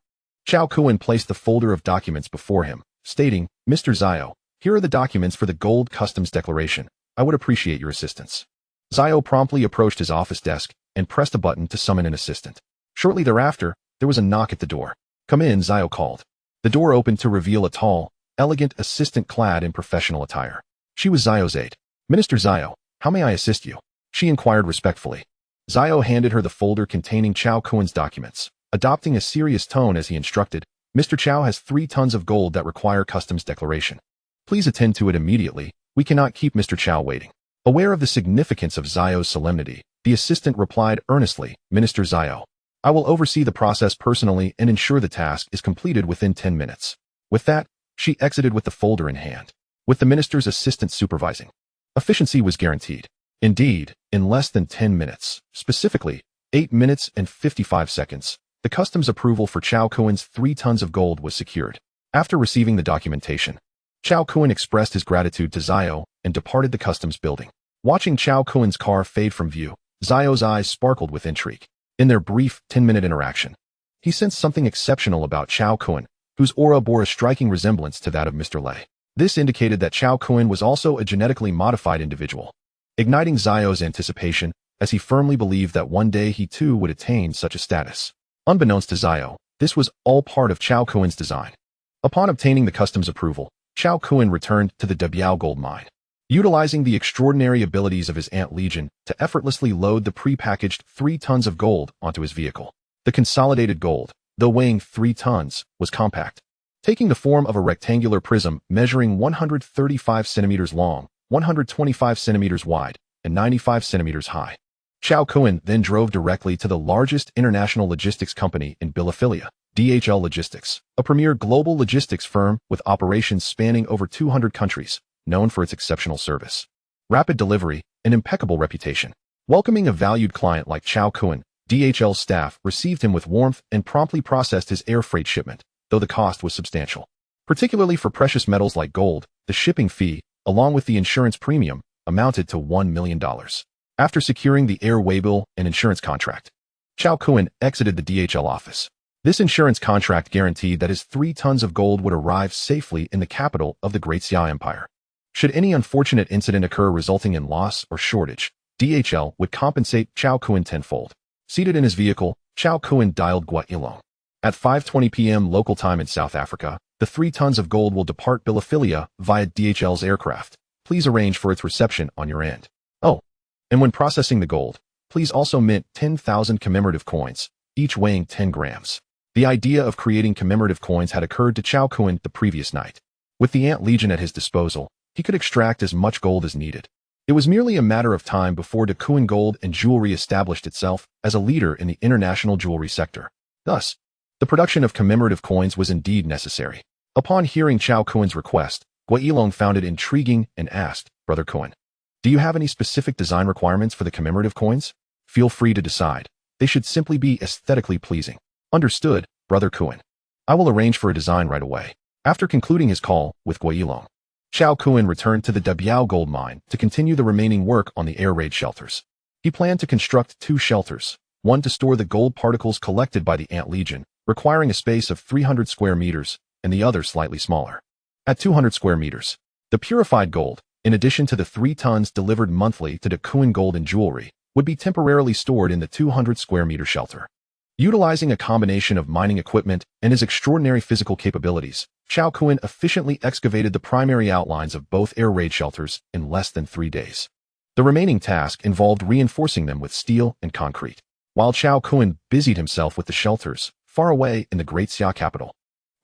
A: Cao Kun placed the folder of documents before him, stating, "Mr. Zhao, here are the documents for the Gold Customs Declaration. I would appreciate your assistance." Zhao promptly approached his office desk and pressed a button to summon an assistant. Shortly thereafter, there was a knock at the door. "Come in," Zhao called. The door opened to reveal a tall, elegant assistant clad in professional attire. She was Zhao's aide. "Minister Zhao, how may I assist you?" she inquired respectfully. Zhao handed her the folder containing Cao Kun's documents, adopting a serious tone as he instructed, "Mr. Cao has 3 tons of gold that require customs declaration. Please attend to it immediately. We cannot keep Mr. Cao waiting." Aware of the significance of Zhao's solemnity, the assistant replied earnestly, "Minister Zhao, I will oversee the process personally and ensure the task is completed within 10 minutes. With that, she exited with the folder in hand. With the minister's assistant supervising, efficiency was guaranteed. Indeed, in less than 10 minutes, specifically 8 minutes and 55 seconds, the customs approval for Cao Kun's 3 tons of gold was secured. After receiving the documentation, Cao Kun expressed his gratitude to Zhao and departed the customs building. Watching Cao Kun's car fade from view, Zhao's eyes sparkled with intrigue. In their brief 10-minute interaction, he sensed something exceptional about Cao Kun, whose aura bore a striking resemblance to that of Mr. Lei. This indicated that Cao Kun was also a genetically modified individual, igniting Zhao's anticipation as he firmly believed that one day he too would attain such a status. Unbeknownst to Zhao, this was all part of Cao Kun's design. Upon obtaining the customs approval, Cao Kun returned to the Debiao gold mine, utilizing the extraordinary abilities of his ant legion to effortlessly load the pre-packaged 3 tons of gold onto his vehicle. The consolidated gold, though weighing 3 tons, was compact, taking the form of a rectangular prism measuring 135 centimeters long, 125 centimeters wide, and 95 centimeters high. Cao Kun then drove directly to the largest international logistics company in Biliphilia, DHL Logistics, a premier global logistics firm with operations spanning over 200 countries, known for its exceptional service, rapid delivery, and impeccable reputation. Welcoming a valued client like Cao Kun, DHL staff received him with warmth and promptly processed his air freight shipment, though the cost was substantial. Particularly for precious metals like gold, the shipping fee, along with the insurance premium, amounted to $1 million. After securing the air waybill and insurance contract, Cao Kun exited the DHL office. This insurance contract guaranteed that his 3 tons of gold would arrive safely in the capital of the Great Xia Empire. Should any unfortunate incident occur resulting in loss or shortage, DHL would compensate Cao Kun tenfold. Seated in his vehicle, Cao Kun dialed Guailong. At 5:20 p.m. local time in South Africa, the 3 tons of gold will depart Biliphilia via DHL's aircraft. Please arrange for its reception on your end. Oh, and when processing the gold, please also mint 10,000 commemorative coins, each weighing 10 grams. The idea of creating commemorative coins had occurred to Cao Kun the previous night. With the Ant Legion at his disposal, he could extract as much gold as needed. It was merely a matter of time before De Kuen Gold and Jewelry established itself as a leader in the international jewelry sector. Thus, the production of commemorative coins was indeed necessary. Upon hearing Cao Kun's request, Guailong found it intriguing and asked, "Brother Kun, do you have any specific design requirements for the commemorative coins? Feel free to decide. They should simply be aesthetically pleasing." "Understood, Brother Kun. I will arrange for a design right away." After concluding his call with Guailong, Cao Kun returned to the Debiao gold mine to continue the remaining work on the air raid shelters. He planned to construct 2 shelters, one to store the gold particles collected by the Ant Legion, requiring a space of 300 square meters, and the other slightly smaller. At 200 square meters, the purified gold, in addition to the 3 tons delivered monthly to De Kuen Gold and Jewelry, would be temporarily stored in the 200 square meter shelter. Utilizing a combination of mining equipment and his extraordinary physical capabilities, Cao Kun efficiently excavated the primary outlines of both air raid shelters in less than 3 days. The remaining task involved reinforcing them with steel and concrete. While Cao Kun busied himself with the shelters, far away in the Great Xia capital,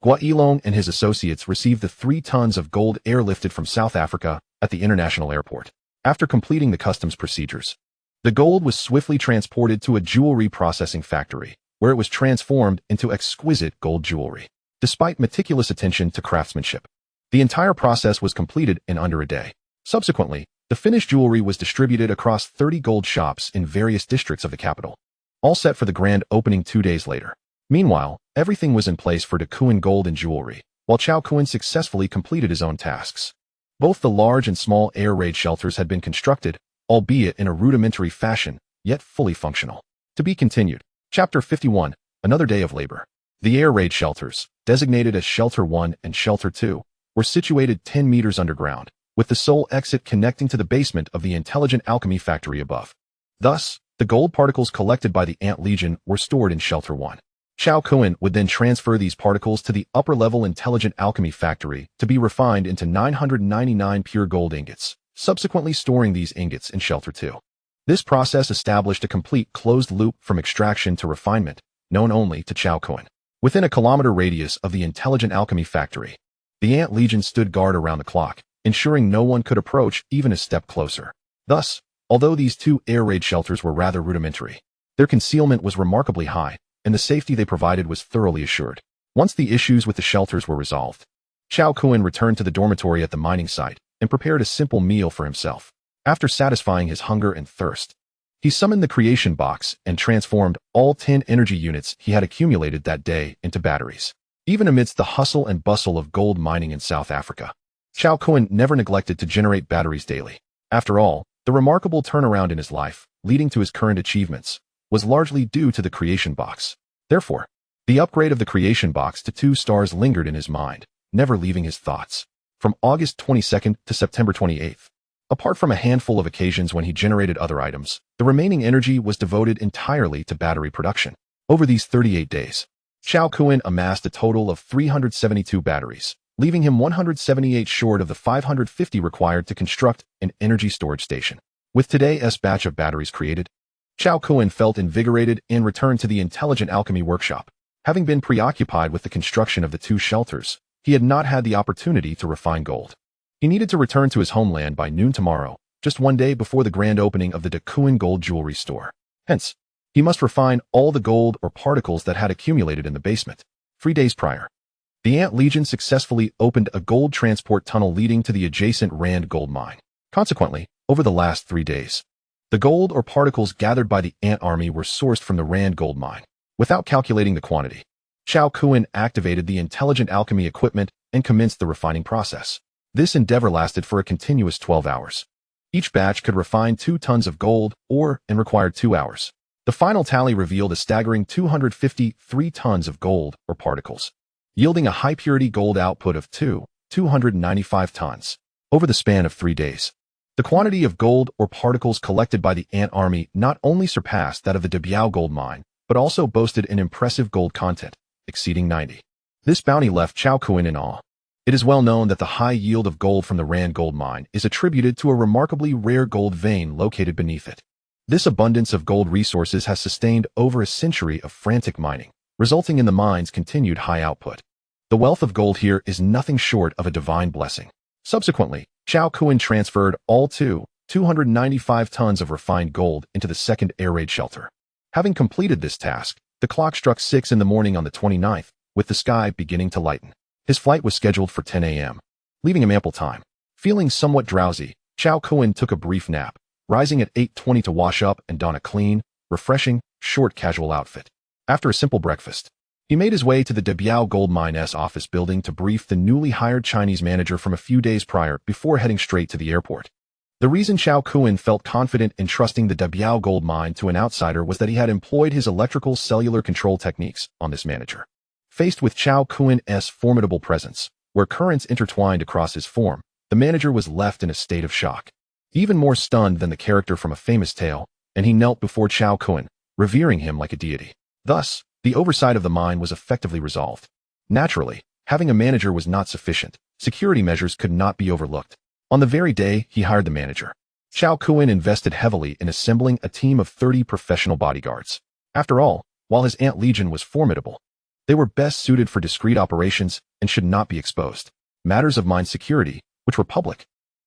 A: Guailong and his associates received the 3 tons of gold airlifted from South Africa at the international airport. After completing the customs procedures, the gold was swiftly transported to a jewelry processing factory, where it was transformed into exquisite gold jewelry. Despite meticulous attention to craftsmanship, the entire process was completed in under a day. Subsequently, the finished jewelry was distributed across 30 gold shops in various districts of the capital, all set for the grand opening 2 days later. Meanwhile, everything was in place for Cao Kun gold and jewelry, while Cao Kun successfully completed his own tasks. Both the large and small air raid shelters had been constructed, albeit in a rudimentary fashion, yet fully functional. To be continued. Chapter 51, Another Day of Labor. The air raid shelters, designated as Shelter 1 and Shelter 2, were situated 10 meters underground, with the sole exit connecting to the basement of the intelligent alchemy factory above. Thus, the gold particles collected by the Ant Legion were stored in Shelter 1. Cao Kun would then transfer these particles to the upper-level intelligent alchemy factory to be refined into 999 pure gold ingots, subsequently storing these ingots in Shelter 2. This process established a complete closed loop from extraction to refinement, known only to Cao Kun. Within a kilometer radius of the intelligent alchemy factory, the Ant Legion stood guard around the clock, ensuring no one could approach even a step closer. Thus, although these two air raid shelters were rather rudimentary, their concealment was remarkably high, and the safety they provided was thoroughly assured. Once the issues with the shelters were resolved, Cao Kun returned to the dormitory at the mining site and prepared a simple meal for himself. After satisfying his hunger and thirst, he summoned the creation box and transformed all 10 energy units he had accumulated that day into batteries. Even amidst the hustle and bustle of gold mining in South Africa, Cao Kun never neglected to generate batteries daily. After all, the remarkable turnaround in his life, leading to his current achievements, was largely due to the creation box. Therefore, the upgrade of the creation box to 2 stars lingered in his mind, never leaving his thoughts. From August 22nd to September 28th, apart from a handful of occasions when he generated other items, the remaining energy was devoted entirely to battery production. Over these 38 days, Cao Kun amassed a total of 372 batteries, leaving him 178 short of the 550 required to construct an energy storage station. With today's batch of batteries created, Cao Kun felt invigorated and returned to the intelligent alchemy workshop. Having been preoccupied with the construction of the 2 shelters, he had not had the opportunity to refine gold. He needed to return to his homeland by noon tomorrow, just one day before the grand opening of the Cao Kun gold jewelry store. Hence, he must refine all the gold or particles that had accumulated in the basement. 3 days prior, the Ant Legion successfully opened a gold transport tunnel leading to the adjacent Rand gold mine. Consequently, over the last 3 days, the gold or particles gathered by the Ant army were sourced from the Rand gold mine. Without calculating the quantity, Cao Kun activated the intelligent alchemy equipment and commenced the refining process. This endeavor lasted for a continuous 12 hours. Each batch could refine 2 tons of gold ore and required 2 hours. The final tally revealed a staggering 253 tons of gold or particles, yielding a high-purity gold output of 295 tons. Over the span of 3 days, the quantity of gold or particles collected by the Ant army not only surpassed that of the Debiao gold mine, but also boasted an impressive gold content, exceeding 90. This bounty left Cao Kun in awe. It is well known that the high yield of gold from the Rand gold mine is attributed to a remarkably rare gold vein located beneath it. This abundance of gold resources has sustained over a century of frantic mining, resulting in the mine's continued high output. The wealth of gold here is nothing short of a divine blessing. Subsequently, Cao Kun transferred all 295 tons of refined gold into the second air raid shelter. Having completed this task, the clock struck 6 in the morning on the 29th, with the sky beginning to lighten. His flight was scheduled for 10 a.m., leaving him ample time. Feeling somewhat drowsy, Cao Kun took a brief nap, rising at 8:20 to wash up and don a clean, refreshing, short casual outfit. After a simple breakfast, he made his way to the Debiao Gold Mine's office building to brief the newly hired Chinese manager from a few days prior before heading straight to the airport. The reason Cao Kun felt confident in trusting the Debiao Gold Mine to an outsider was that he had employed his electrical cellular control techniques on this manager. Faced with Cao Kun's formidable presence, where currents intertwined across his form, the manager was left in a state of shock. Even more stunned than the character from a famous tale, and he knelt before Cao Kun, revering him like a deity. Thus, the oversight of the mine was effectively resolved. Naturally, having a manager was not sufficient. Security measures could not be overlooked. On the very day he hired the manager, Cao Kun invested heavily in assembling a team of 30 professional bodyguards. After all, while his Ant Legion was formidable, they were best suited for discreet operations and should not be exposed. Matters of mine security, which were public,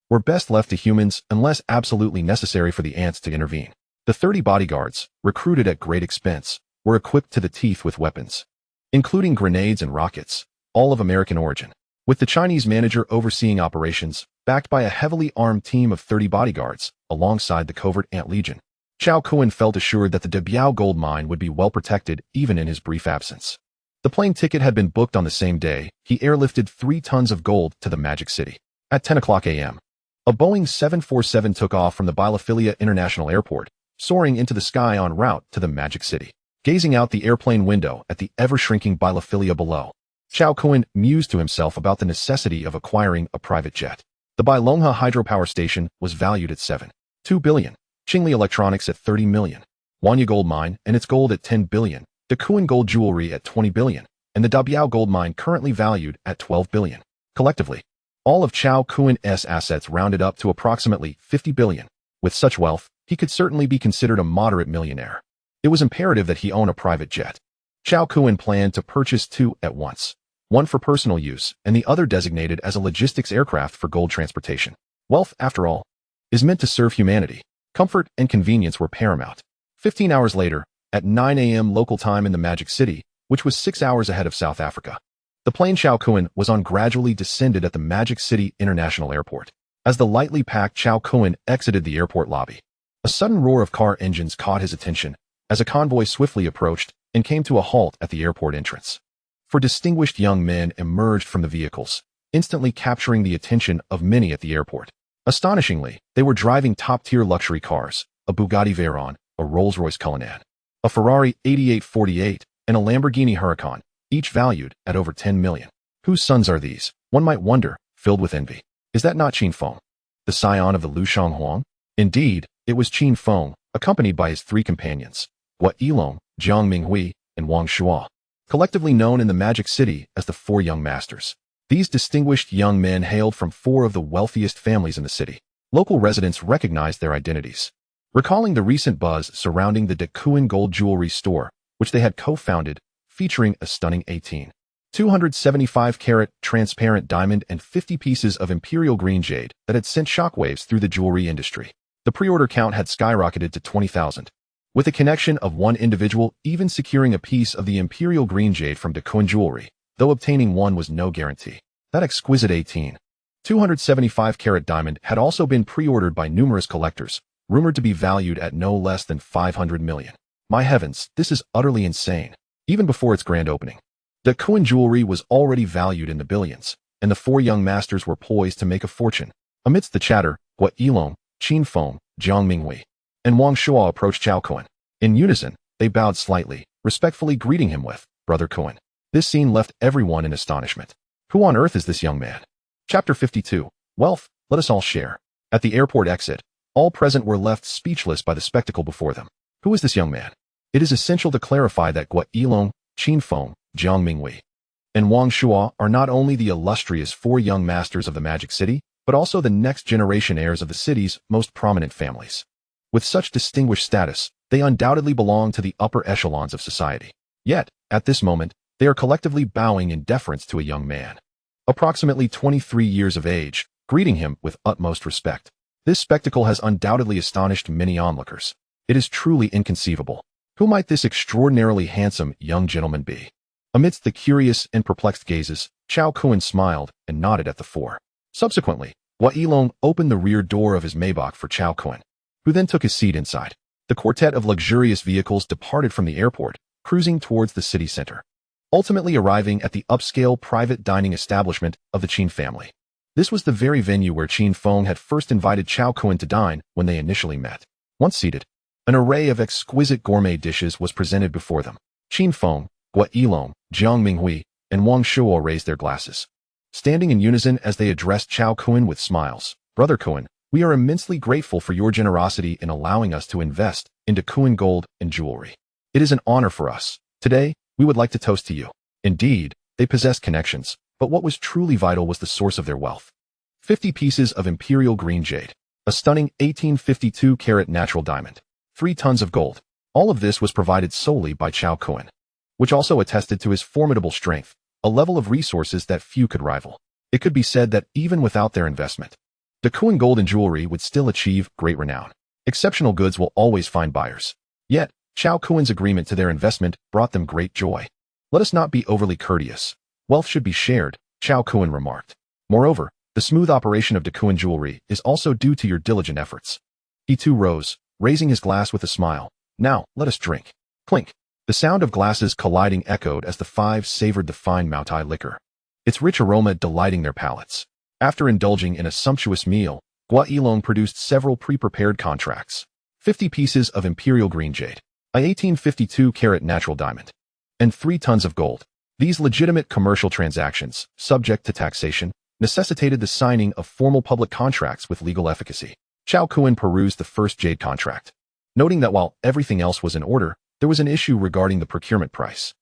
A: were best left to humans unless absolutely necessary for the ants to intervene. The 30 bodyguards, recruited at great expense, were equipped to the teeth with weapons, including grenades and rockets, all of American origin. With the Chinese manager overseeing operations, backed by a heavily armed team of 30 bodyguards, alongside the covert Ant Legion, Cao Kun felt assured that the Debiao gold mine would be well protected even in his brief absence. The plane ticket had been booked on the same day. He airlifted 3 tons of gold to the Magic City. At 10 o'clock a.m., a Boeing 747 took off from the Bielefeld International Airport, soaring into the sky en route to the Magic City. Gazing out the airplane window at the ever-shrinking Bielefeld below, Cao Kun mused to himself about the necessity of acquiring a private jet. The Bailongha hydropower station was valued at 7.2 billion, Qingli Electronics at 30 million, Wanya Gold Mine and its gold at 10 billion, Dakuan Gold Jewelry at 20 billion, and the Debiao Gold Mine currently valued at 12 billion. Collectively, all of Cao Kun's assets rounded up to approximately 50 billion. With such wealth, he could certainly be considered a moderate millionaire. It was imperative that he own a private jet. Cao Kun planned to purchase 2 at once, one for personal use and the other designated as a logistics aircraft for gold transportation. Wealth, after all, is meant to serve humanity. Comfort and convenience were paramount. 15 hours later, at 9 a.m. local time in the Magic City, which was 6 hours ahead of South Africa, the plane Cao Kun was on gradually descended at the Magic City International Airport. As the lightly packed Cao Kun exited the airport lobby, a sudden roar of car engines caught his attention as a convoy swiftly approached and came to a halt at the airport entrance. 4 distinguished young men emerged from the vehicles, instantly capturing the attention of many at the airport. Astonishingly, they were driving top-tier luxury cars, a Bugatti Veyron, a Rolls-Royce Cullinan, a Ferrari 8848, and a Lamborghini Huracan, each valued at over 10 million. Whose sons are these? One might wonder, filled with envy. Is that not Qin Feng, the scion of the Lu Shanghuang? Indeed, it was Qin Feng, accompanied by his 3 companions, Hua Yilong, Jiang Minghui, and Wang Shua, collectively known in the Magic City as the 4 Young Masters. These distinguished young men hailed from 4 of the wealthiest families in the city. Local residents recognized their identities. Recalling the recent buzz surrounding the Dakuan Gold Jewelry store, which they had co-founded, featuring a stunning 275-carat transparent diamond and 50 pieces of imperial green jade that had sent shockwaves through the jewelry industry. The pre-order count had skyrocketed to 20,000. With a connection of one individual even securing a piece of the imperial green jade from Dakuan Jewelry, though obtaining one was no guarantee. That exquisite 275-carat diamond had also been pre-ordered by numerous collectors, rumored to be valued at no less than 500 million. My heavens, this is utterly insane. Even before its grand opening, Dakuan Jewelry was already valued in the billions, and the 4 young masters were poised to make a fortune. Amidst the chatter, Hua Yilong, Qin Feng, Jiang Minghui, and Wang Shua approached Cao Kun. In unison, they bowed slightly, respectfully greeting him with, "Brother Kun." This scene left everyone in astonishment. Who on earth is this young man? Chapter 52. Wealth, let us all share. At the airport exit, all present were left speechless by the spectacle before them. Who is this young man? It is essential to clarify that Hua Yilong, Qin Feng, Jiang Minghui, and Wang Shua are not only the illustrious 4 young masters of the Magic City, but also the next generation heirs of the city's most prominent families. With such distinguished status, they undoubtedly belong to the upper echelons of society. Yet, at this moment, they are collectively bowing in deference to a young man, approximately 23 years of age, greeting him with utmost respect. This spectacle has undoubtedly astonished many onlookers. It is truly inconceivable. Who might this extraordinarily handsome young gentleman be? Amidst the curious and perplexed gazes, Cao Kun smiled and nodded at the 4. Subsequently, Hua Yilong opened the rear door of his Maybach for Cao Kun, who then took his seat inside. The quartet of luxurious vehicles departed from the airport, cruising towards the city center, ultimately arriving at the upscale private dining establishment of the Qin family. This was the very venue where Qin Feng had first invited Cao Kun to dine when they initially met. Once seated, an array of exquisite gourmet dishes was presented before them. Qin Feng, Hua Yilong, Jiang Minghui, and Wang Shua raised their glasses, standing in unison as they addressed Cao Kun with smiles. "Brother Kun, we are immensely grateful for your generosity in allowing us to invest into Dakuan Gold and Jewelry. It is an honor for us. Today, we would like to toast to you." Indeed, they possessed connections, but what was truly vital was the source of their wealth. 50 pieces of imperial green jade, a stunning 1852-carat natural diamond, 3 tons of gold. All of this was provided solely by Cao Kun, which also attested to his formidable strength, a level of resources that few could rival. It could be said that even without their investment, Dakuan Gold and Jewelry would still achieve great renown. Exceptional goods will always find buyers. Yet, Cao Kun's agreement to their investment brought them great joy. "Let us not be overly courteous. Wealth should be shared," Cao Kun remarked. "Moreover, the smooth operation of Dakuan Jewelry is also due to your diligent efforts." He too rose, raising his glass with a smile. "Now, let us drink." Clink. The sound of glasses colliding echoed as the five savored the fine Moutai liquor, its rich aroma delighting their palates. After indulging in a sumptuous meal, Gua Yilong produced several pre-prepared contracts. 50 pieces of imperial green jade, a 1852-carat natural diamond, and 3 tons of gold. These legitimate commercial transactions, subject to taxation, necessitated the signing of formal public contracts with legal efficacy. Cao Kun perused the first jade contract, noting that while everything else was in order, there was an issue regarding the procurement price.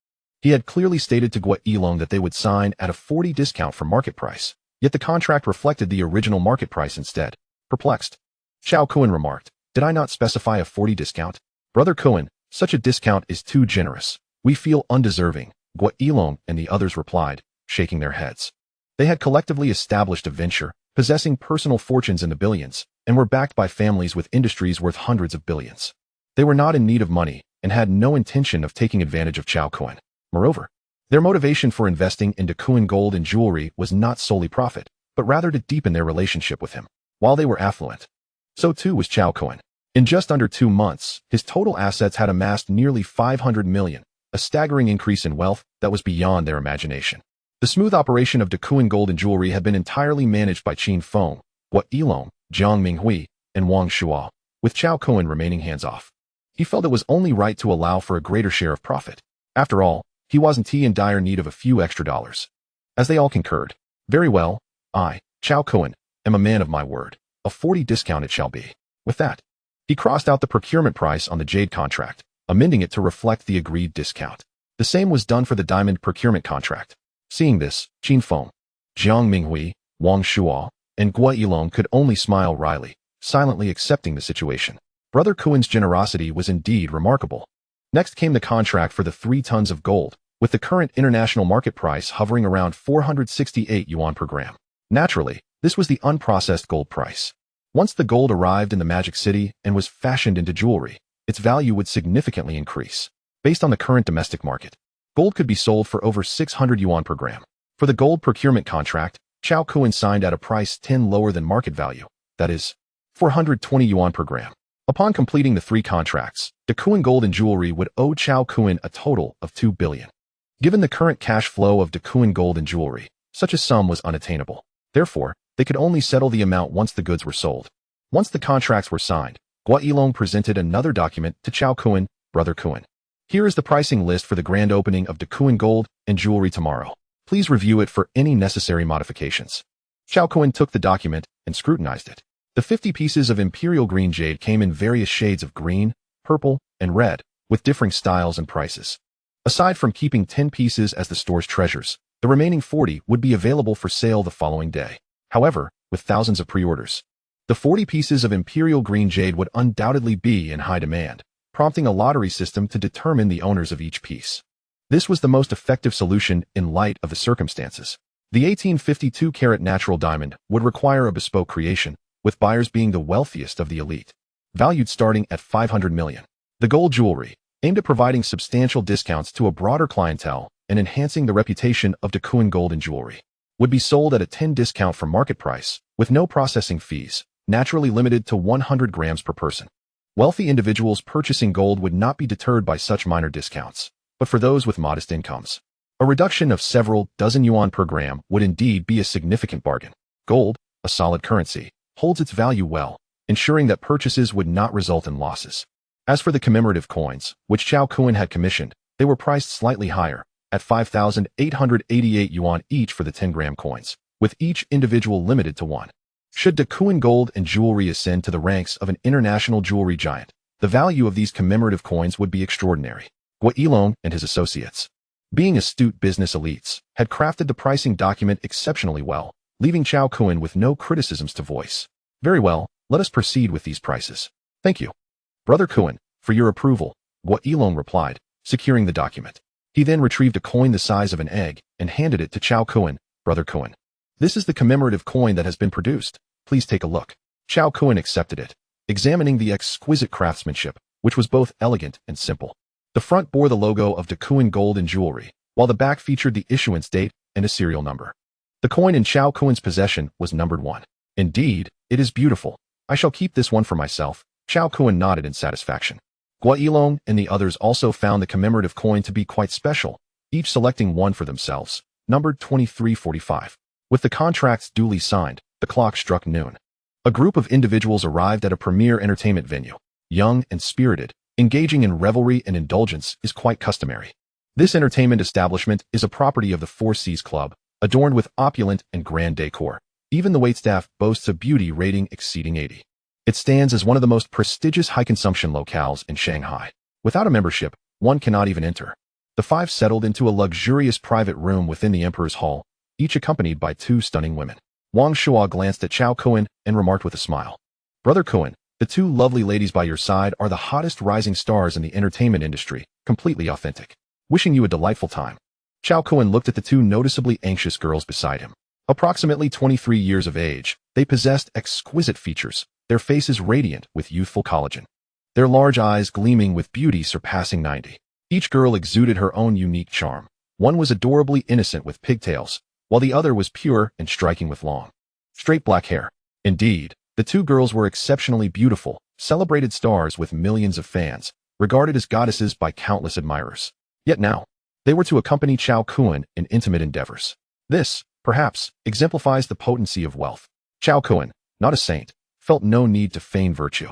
A: He had clearly stated to Gua Yilong that they would sign at a 40% discount from market price, yet the contract reflected the original market price instead. Perplexed, Cao Kun remarked, "Did I not specify a 40% discount? Brother Kun, such a discount is too generous. We feel undeserving," Gua Yilong and the others replied, shaking their heads. They had collectively established a venture, possessing personal fortunes in the billions, and were backed by families with industries worth hundreds of billions. They were not in need of money and had no intention of taking advantage of Cao Kun. Moreover, their motivation for investing into Kun gold and jewelry was not solely profit, but rather to deepen their relationship with him. While they were affluent, so too was Cao Kun. In just under 2 months, his total assets had amassed nearly 500 million, a staggering increase in wealth that was beyond their imagination. The smooth operation of Kun gold and jewelry had been entirely managed by Qin Feng, Gua Yilong, Jiang Minghui, and Wang Shuo, with Cao Kun remaining hands-off. He felt it was only right to allow for a greater share of profit. After all, he wasn't in dire need of a few extra dollars. As they all concurred, "Very well, I, Cao Kun, am a man of my word. A 40% discount it shall be." With that, he crossed out the procurement price on the jade contract, amending it to reflect the agreed discount. The same was done for the diamond procurement contract. Seeing this, Qin Feng, Jiang Minghui, Wang Shuo, and Gua Yilong could only smile wryly, silently accepting the situation. Brother Kun's generosity was indeed remarkable. Next came the contract for the 3 tons of gold, with the current international market price hovering around 468 yuan per gram. Naturally, this was the unprocessed gold price. Once the gold arrived in the Magic City and was fashioned into jewelry, its value would significantly increase. Based on the current domestic market, gold could be sold for over 600 yuan per gram. For the gold procurement contract, Cao Kun signed at a price 10 lower than market value, that is, 420 yuan per gram. Upon completing the 3 contracts, the Kun gold and jewelry would owe Cao Kun a total of 2 billion. Given the current cash flow of the Kun gold and jewelry, such a sum was unattainable. Therefore, they could only settle the amount once the goods were sold. Once the contracts were signed, Gua Yilong presented another document to Cao Kun, "Brother Kun. Here is the pricing list for the grand opening of the Kun gold and jewelry tomorrow. Please review it for any necessary modifications." Cao Kun took the document and scrutinized it. The 50 pieces of imperial green jade came in various shades of green, purple, and red, with differing styles and prices. Aside from keeping 10 pieces as the store's treasures, the remaining 40 would be available for sale the following day. However, with thousands of pre-orders, the 40 pieces of imperial green jade would undoubtedly be in high demand, prompting a lottery system to determine the owners of each piece. This was the most effective solution in light of the circumstances. The 1852-carat natural diamond would require a bespoke creation, with buyers being the wealthiest of the elite, valued starting at 500 million. The gold jewelry, aimed at providing substantial discounts to a broader clientele and enhancing the reputation of Kun gold and jewelry, would be sold at a 10% discount from market price, with no processing fees, naturally limited to 100 grams per person. Wealthy individuals purchasing gold would not be deterred by such minor discounts, but for those with modest incomes, a reduction of several dozen yuan per gram would indeed be a significant bargain. Gold, a solid currency, holds its value well, ensuring that purchases would not result in losses. As for the commemorative coins, which Cao Kun had commissioned, they were priced slightly higher, at 5,888 yuan each for the 10-gram coins, with each individual limited to 1. Should Kun gold and jewelry ascend to the ranks of an international jewelry giant, the value of these commemorative coins would be extraordinary. Gua Yilong and his associates, being astute business elites, had crafted the pricing document exceptionally well, leaving Cao Kun with no criticisms to voice. "Very well, let us proceed with these prices." "Thank you, Brother Kun, for your approval," Gua Yilong replied, securing the document. He then retrieved a coin the size of an egg and handed it to Cao Kun, "Brother Kun. This is the commemorative coin that has been produced. Please take a look." Cao Kun accepted it, examining the exquisite craftsmanship, which was both elegant and simple. The front bore the logo of Kun gold and jewelry, while the back featured the issuance date and a serial number. The coin in Cao Kun's possession was numbered 1. "Indeed, it is beautiful. I shall keep this one for myself," Cao Kun nodded in satisfaction. Guailong and the others also found the commemorative coin to be quite special, each selecting one for themselves, numbered 2345. With the contracts duly signed, the clock struck noon. A group of individuals arrived at a premier entertainment venue. Young and spirited, engaging in revelry and indulgence is quite customary. This entertainment establishment is a property of the Four Seas Club, adorned with opulent and grand decor. Even the waitstaff boasts a beauty rating exceeding 80. It stands as one of the most prestigious high-consumption locales in Shanghai. Without a membership, one cannot even enter. The five settled into a luxurious private room within the Emperor's Hall, each accompanied by two stunning women. Wang Shuo glanced at Cao Kun and remarked with a smile, "Brother Kun, the two lovely ladies by your side are the hottest rising stars in the entertainment industry, completely authentic. Wishing you a delightful time." Cao Kun looked at the two noticeably anxious girls beside him. Approximately 23 years of age, they possessed exquisite features, their faces radiant with youthful collagen, their large eyes gleaming with beauty surpassing 90. Each girl exuded her own unique charm. One was adorably innocent with pigtails, while the other was pure and striking with long, straight black hair. Indeed, the two girls were exceptionally beautiful, celebrated stars with millions of fans, regarded as goddesses by countless admirers. Yet now, they were to accompany Cao Kun in intimate endeavors. This, perhaps, exemplifies the potency of wealth. Cao Kun, not a saint, felt no need to feign virtue.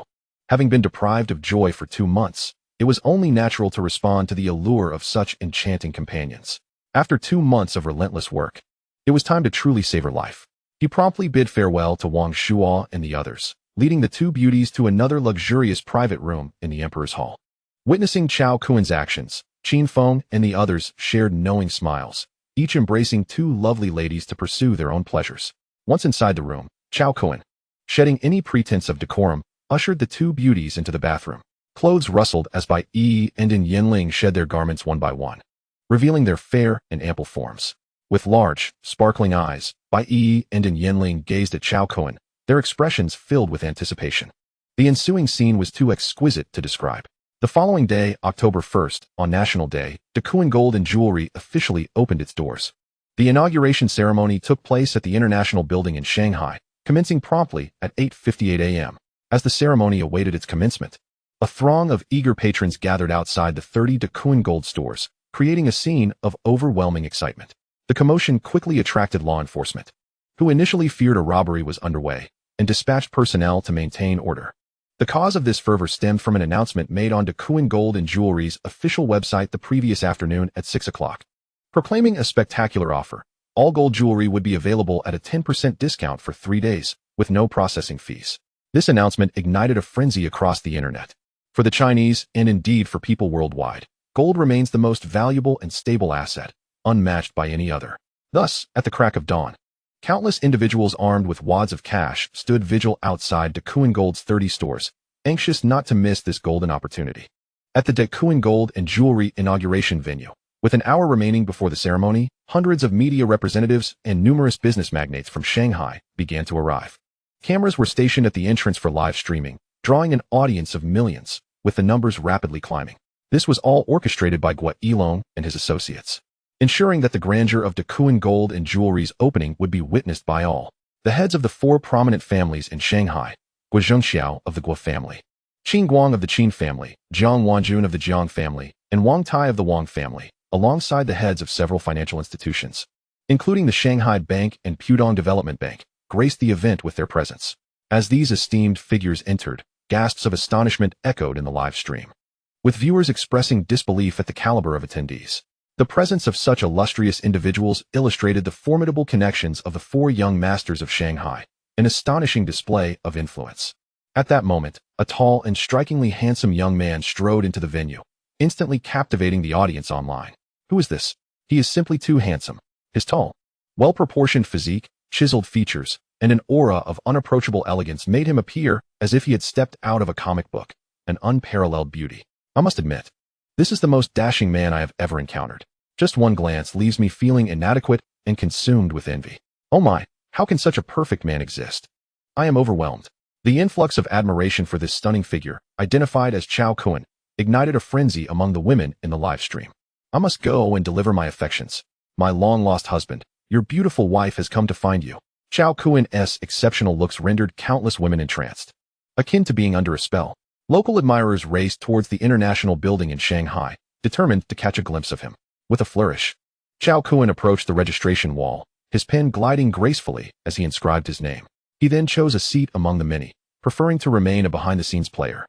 A: Having been deprived of joy for 2 months, it was only natural to respond to the allure of such enchanting companions. After 2 months of relentless work, it was time to truly savor life. He promptly bid farewell to Wang Shuo and the others, leading the two beauties to another luxurious private room in the Emperor's Hall. Witnessing Cao Kun's actions, Qin Feng and the others shared knowing smiles, each embracing two lovely ladies to pursue their own pleasures. Once inside the room, Cao Kun, shedding any pretense of decorum, ushered the two beauties into the bathroom. Clothes rustled as Bai Yi and In Yinling shed their garments one by one, revealing their fair and ample forms. With large, sparkling eyes, Bai Yi and In Yinling gazed at Cao Kun, their expressions filled with anticipation. The ensuing scene was too exquisite to describe. The following day, October 1st, on National Day, Cao Gold and Jewelry officially opened its doors. The inauguration ceremony took place at the International Building in Shanghai, commencing promptly at 8:58 a.m. As the ceremony awaited its commencement, a throng of eager patrons gathered outside the 30 Cao Gold stores, creating a scene of overwhelming excitement. The commotion quickly attracted law enforcement, who initially feared a robbery was underway, and dispatched personnel to maintain order. The cause of this fervor stemmed from an announcement made on Cao Gold and Jewelry's official website the previous afternoon at 6 o'clock, proclaiming a spectacular offer. All gold jewelry would be available at a 10% discount for 3 days, with no processing fees. This announcement ignited a frenzy across the internet. For the Chinese, and indeed for people worldwide, gold remains the most valuable and stable asset, unmatched by any other. Thus, at the crack of dawn, countless individuals armed with wads of cash stood vigil outside Cao Gold's 30 stores, anxious not to miss this golden opportunity. At the Cao Gold and Jewelry inauguration venue, with an hour remaining before the ceremony, hundreds of media representatives and numerous business magnates from Shanghai began to arrive. Cameras were stationed at the entrance for live streaming, drawing an audience of millions, with the numbers rapidly climbing. This was all orchestrated by Guailong and his associates, ensuring that the grandeur of Cao Gold and Jewelry's opening would be witnessed by all. The heads of the 4 prominent families in Shanghai, Gua Zhengxiao of the Gua family, Qin Guang of the Qin family, Jiang Wanjun of the Jiang family, and Wang Tai of the Wang family, alongside the heads of several financial institutions, including the Shanghai Bank and Pudong Development Bank, graced the event with their presence. As these esteemed figures entered, gasps of astonishment echoed in the live stream, with viewers expressing disbelief at the caliber of attendees. The presence of such illustrious individuals illustrated the formidable connections of the 4 young masters of Shanghai, an astonishing display of influence. At that moment, a tall and strikingly handsome young man strode into the venue, instantly captivating the audience online. Who is this? He is simply too handsome. His tall, well-proportioned physique, chiseled features, and an aura of unapproachable elegance made him appear as if he had stepped out of a comic book, an unparalleled beauty. I must admit, this is the most dashing man I have ever encountered. Just one glance leaves me feeling inadequate and consumed with envy. Oh my, how can such a perfect man exist? I am overwhelmed. The influx of admiration for this stunning figure, identified as Cao Kun, ignited a frenzy among the women in the live stream. I must go and deliver my affections. My long-lost husband, your beautiful wife has come to find you. Cao Kun's exceptional looks rendered countless women entranced, akin to being under a spell. Local admirers raced towards the international building in Shanghai, determined to catch a glimpse of him. With a flourish, Cao Kun approached the registration wall, his pen gliding gracefully as he inscribed his name. He then chose a seat among the many, preferring to remain a behind-the-scenes player,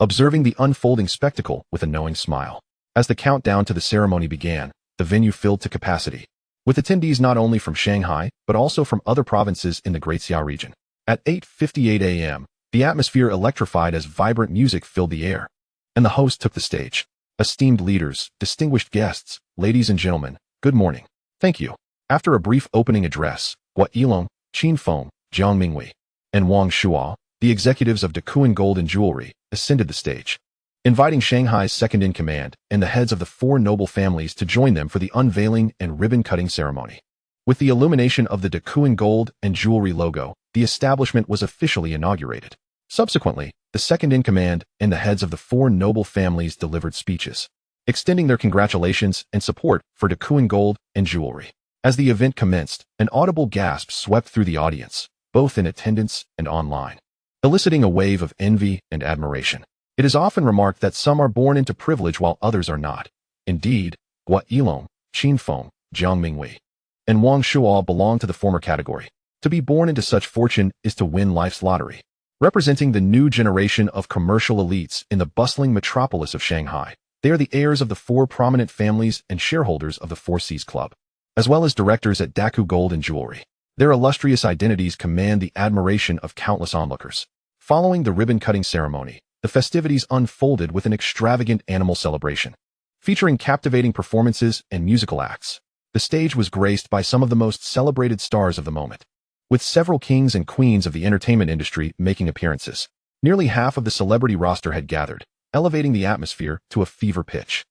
A: observing the unfolding spectacle with a knowing smile. As the countdown to the ceremony began, the venue filled to capacity, with attendees not only from Shanghai, but also from other provinces in the Great Xiao region. At 8:58 a.m., the atmosphere electrified as vibrant music filled the air, and the host took the stage. Esteemed leaders, distinguished guests, ladies and gentlemen, good morning. Thank you. After a brief opening address, Guo Yilong, Qin Feng, Jiang Mingwei, and Wang Shuo, the executives of Cao Gold and Jewelry, ascended the stage, inviting Shanghai's second-in-command and the heads of the four noble families to join them for the unveiling and ribbon-cutting ceremony. With the illumination of the Cao Gold and Jewelry logo, the establishment was officially inaugurated. Subsequently, the second-in-command and the heads of the four noble families delivered speeches, extending their congratulations and support for Cao Gold and Jewelry. As the event commenced, an audible gasp swept through the audience, both in attendance and online, eliciting a wave of envy and admiration. It is often remarked that some are born into privilege while others are not. Indeed, Guo Yilong, Qin Feng, Jiang Mingwei, and Wang Shuo belong to the former category. To be born into such fortune is to win life's lottery. Representing the new generation of commercial elites in the bustling metropolis of Shanghai, they are the heirs of the four prominent families and shareholders of the Four Seas Club, as well as directors at Cao Gold and Jewelry. Their illustrious identities command the admiration of countless onlookers. Following the ribbon-cutting ceremony, the festivities unfolded with an extravagant animal celebration, featuring captivating performances and musical acts. The stage was graced by some of the most celebrated stars of the moment, with several kings and queens of the entertainment industry making appearances. Nearly half of the celebrity roster had gathered, elevating the atmosphere to a fever pitch.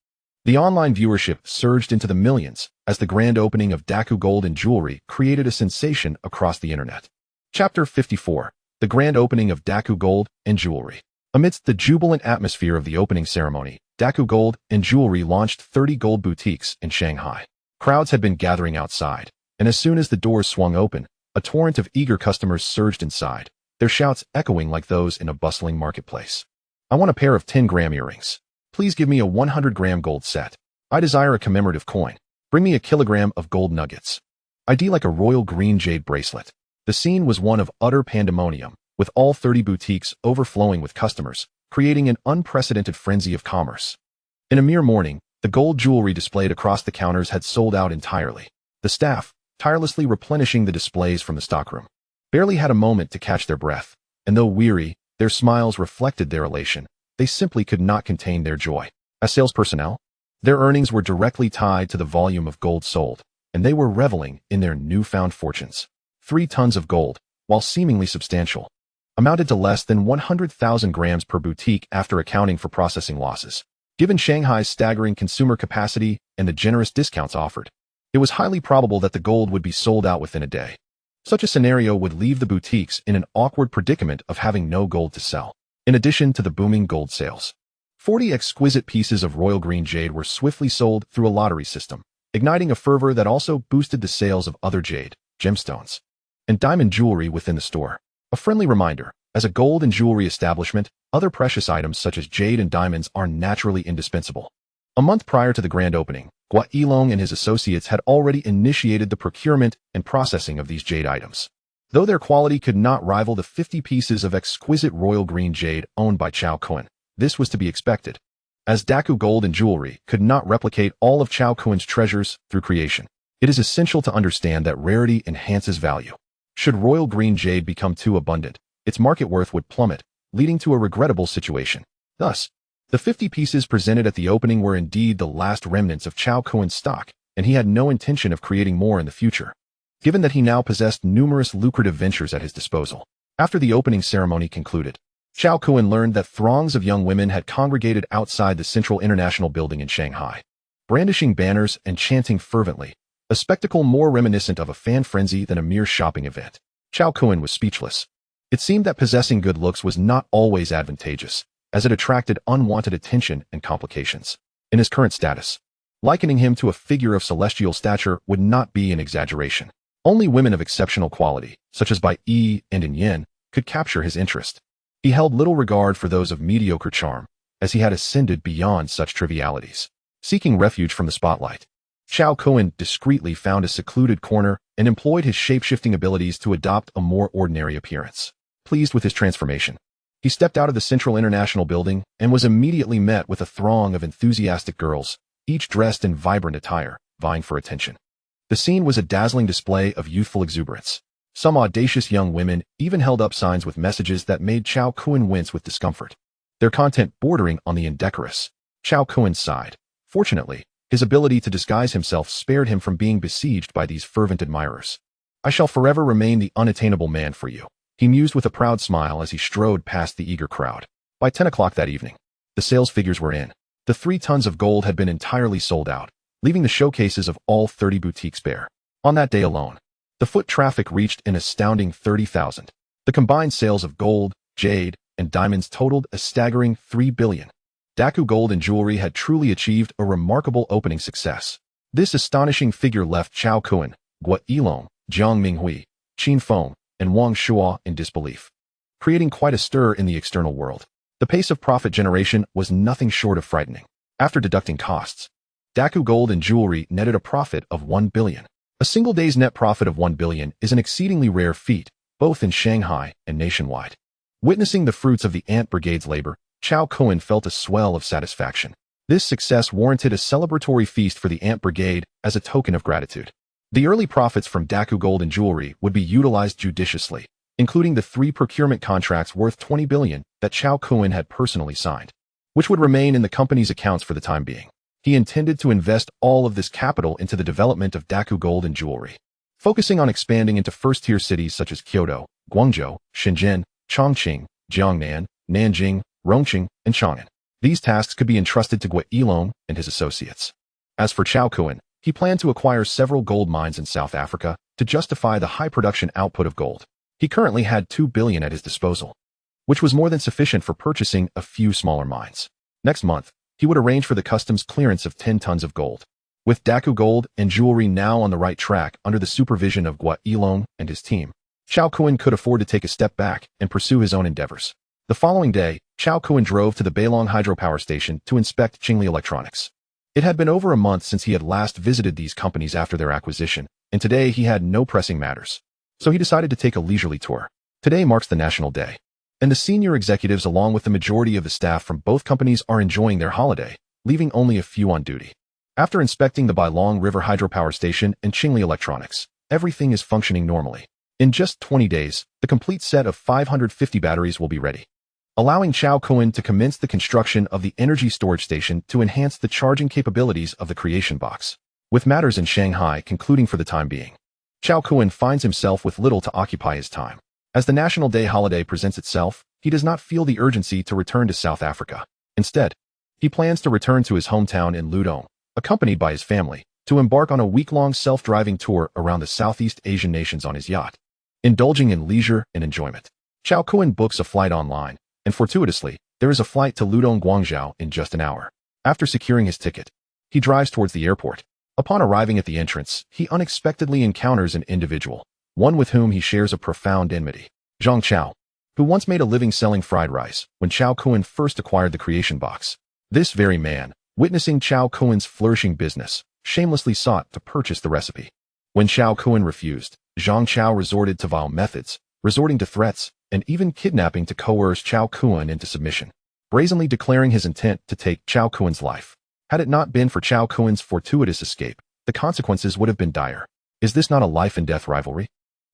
A: The online viewership surged into the millions as the grand opening of Cao Gold and Jewelry created a sensation across the internet. Chapter 54. The grand opening of Cao Gold and Jewelry. Amidst the jubilant atmosphere of the opening ceremony, Cao Gold and Jewelry launched 30 gold boutiques in Shanghai. Crowds had been gathering outside, and as soon as the doors swung open, a torrent of eager customers surged inside, their shouts echoing like those in a bustling marketplace. I want a pair of 10-gram earrings. Please give me a 100-gram gold set. I desire a commemorative coin. Bring me a kilogram of gold nuggets. I'd like a royal green jade bracelet. The scene was one of utter pandemonium, with all 30 boutiques overflowing with customers, creating an unprecedented frenzy of commerce. In a mere morning, the gold jewelry displayed across the counters had sold out entirely. The staff, tirelessly replenishing the displays from the stockroom, barely had a moment to catch their breath, and though weary, their smiles reflected their elation. They simply could not contain their joy. As sales personnel, their earnings were directly tied to the volume of gold sold, and they were reveling in their newfound fortunes. 3 tons of gold, while seemingly substantial, amounted to less than 100,000 grams per boutique after accounting for processing losses. Given Shanghai's staggering consumer capacity and the generous discounts offered, it was highly probable that the gold would be sold out within a day. Such a scenario would leave the boutiques in an awkward predicament of having no gold to sell. In addition to the booming gold sales, 40 exquisite pieces of royal green jade were swiftly sold through a lottery system, igniting a fervor that also boosted the sales of other jade, gemstones, and diamond jewelry within the store. A friendly reminder, as a gold and jewelry establishment, other precious items such as jade and diamonds are naturally indispensable. A month prior to the grand opening, Guo Yilong and his associates had already initiated the procurement and processing of these jade items. Though their quality could not rival the 50 pieces of exquisite royal green jade owned by Cao Kun, this was to be expected, as Cao Gold and Jewelry could not replicate all of Cao Kun's treasures through creation. It is essential to understand that rarity enhances value. Should royal green jade become too abundant, its market worth would plummet, leading to a regrettable situation. Thus, the 50 pieces presented at the opening were indeed the last remnants of Cao Kun's stock, and he had no intention of creating more in the future, given that he now possessed numerous lucrative ventures at his disposal. After the opening ceremony concluded, Cao Kun learned that throngs of young women had congregated outside the Central International Building in Shanghai, brandishing banners and chanting fervently, a spectacle more reminiscent of a fan frenzy than a mere shopping event. Cao Kun was speechless. It seemed that possessing good looks was not always advantageous, as it attracted unwanted attention and complications. In his current status, likening him to a figure of celestial stature would not be an exaggeration. Only women of exceptional quality, such as Bai Yi and In Yen, could capture his interest. He held little regard for those of mediocre charm, as he had ascended beyond such trivialities. Seeking refuge from the spotlight, Cao Kun discreetly found a secluded corner and employed his shape-shifting abilities to adopt a more ordinary appearance. Pleased with his transformation, he stepped out of the Central International Building and was immediately met with a throng of enthusiastic girls, each dressed in vibrant attire, vying for attention. The scene was a dazzling display of youthful exuberance. Some audacious young women even held up signs with messages that made Cao Kun wince with discomfort, their content bordering on the indecorous. Cao Kun sighed. Fortunately, his ability to disguise himself spared him from being besieged by these fervent admirers. I shall forever remain the unattainable man for you, he mused with a proud smile as he strode past the eager crowd. By 10 o'clock that evening, the sales figures were in. The 3 tons of gold had been entirely sold out, leaving the showcases of all 30 boutiques bare. On that day alone, the foot traffic reached an astounding 30,000. The combined sales of gold, jade, and diamonds totaled a staggering 3 billion. Daku Gold and Jewelry had truly achieved a remarkable opening success. This astonishing figure left Cao Kun, Guo Yilong, Jiang Minghui, Qin Feng, and Wang Shuo in disbelief, creating quite a stir in the external world. The pace of profit generation was nothing short of frightening. After deducting costs, Daku Gold and Jewelry netted a profit of 1 billion. A single day's net profit of 1 billion is an exceedingly rare feat, both in Shanghai and nationwide. Witnessing the fruits of the Ant Brigade's labor, Cao Kun felt a swell of satisfaction. This success warranted a celebratory feast for the Ant Brigade as a token of gratitude. The early profits from Daku Gold and Jewelry would be utilized judiciously, including the 3 procurement contracts worth 20 billion that Cao Kun had personally signed, which would remain in the company's accounts for the time being. He intended to invest all of this capital into the development of Daku Gold and Jewelry, focusing on expanding into first-tier cities such as Kyoto, Guangzhou, Shenzhen, Chongqing, Jiangnan, Nanjing, Rongqing, and Chang'an. These tasks could be entrusted to Guo Yilong and his associates. As for Cao Kun, he planned to acquire several gold mines in South Africa to justify the high production output of gold. He currently had 2 billion at his disposal, which was more than sufficient for purchasing a few smaller mines. Next month, he would arrange for the customs clearance of 10 tons of gold. With Daku Gold and Jewelry now on the right track under the supervision of Guo Yilong and his team, Cao Kun could afford to take a step back and pursue his own endeavors. The following day, Cao Kun drove to the Beilong hydropower station to inspect Qingli Electronics. It had been over a month since he had last visited these companies after their acquisition, and today he had no pressing matters. So he decided to take a leisurely tour. Today marks the National Day, and the senior executives along with the majority of the staff from both companies are enjoying their holiday, leaving only a few on duty. After inspecting the Beilong River hydropower station and Qingli Electronics, everything is functioning normally. In just 20 days, the complete set of 550 batteries will be ready, allowing Cao Kun to commence the construction of the energy storage station to enhance the charging capabilities of the creation box. With matters in Shanghai concluding for the time being, Cao Kun finds himself with little to occupy his time. As the National Day holiday presents itself, he does not feel the urgency to return to South Africa. Instead, he plans to return to his hometown in Ludong, accompanied by his family, to embark on a week-long self-driving tour around the Southeast Asian nations on his yacht. Indulging in leisure and enjoyment, Cao Kun books a flight online, and fortuitously, there is a flight to Ludong Guangzhou in just an hour. After securing his ticket, he drives towards the airport. Upon arriving at the entrance, he unexpectedly encounters an individual, one with whom he shares a profound enmity. Zhang Chao, who once made a living selling fried rice when Cao Kun first acquired the creation box. This very man, witnessing Cao Kun's flourishing business, shamelessly sought to purchase the recipe. When Cao Kun refused, Zhang Chao resorted to vile methods, resorting to threats, and even kidnapping to coerce Cao Kun into submission, brazenly declaring his intent to take Cao Kun's life. Had it not been for Cao Kun's fortuitous escape, the consequences would have been dire. Is this not a life-and-death rivalry?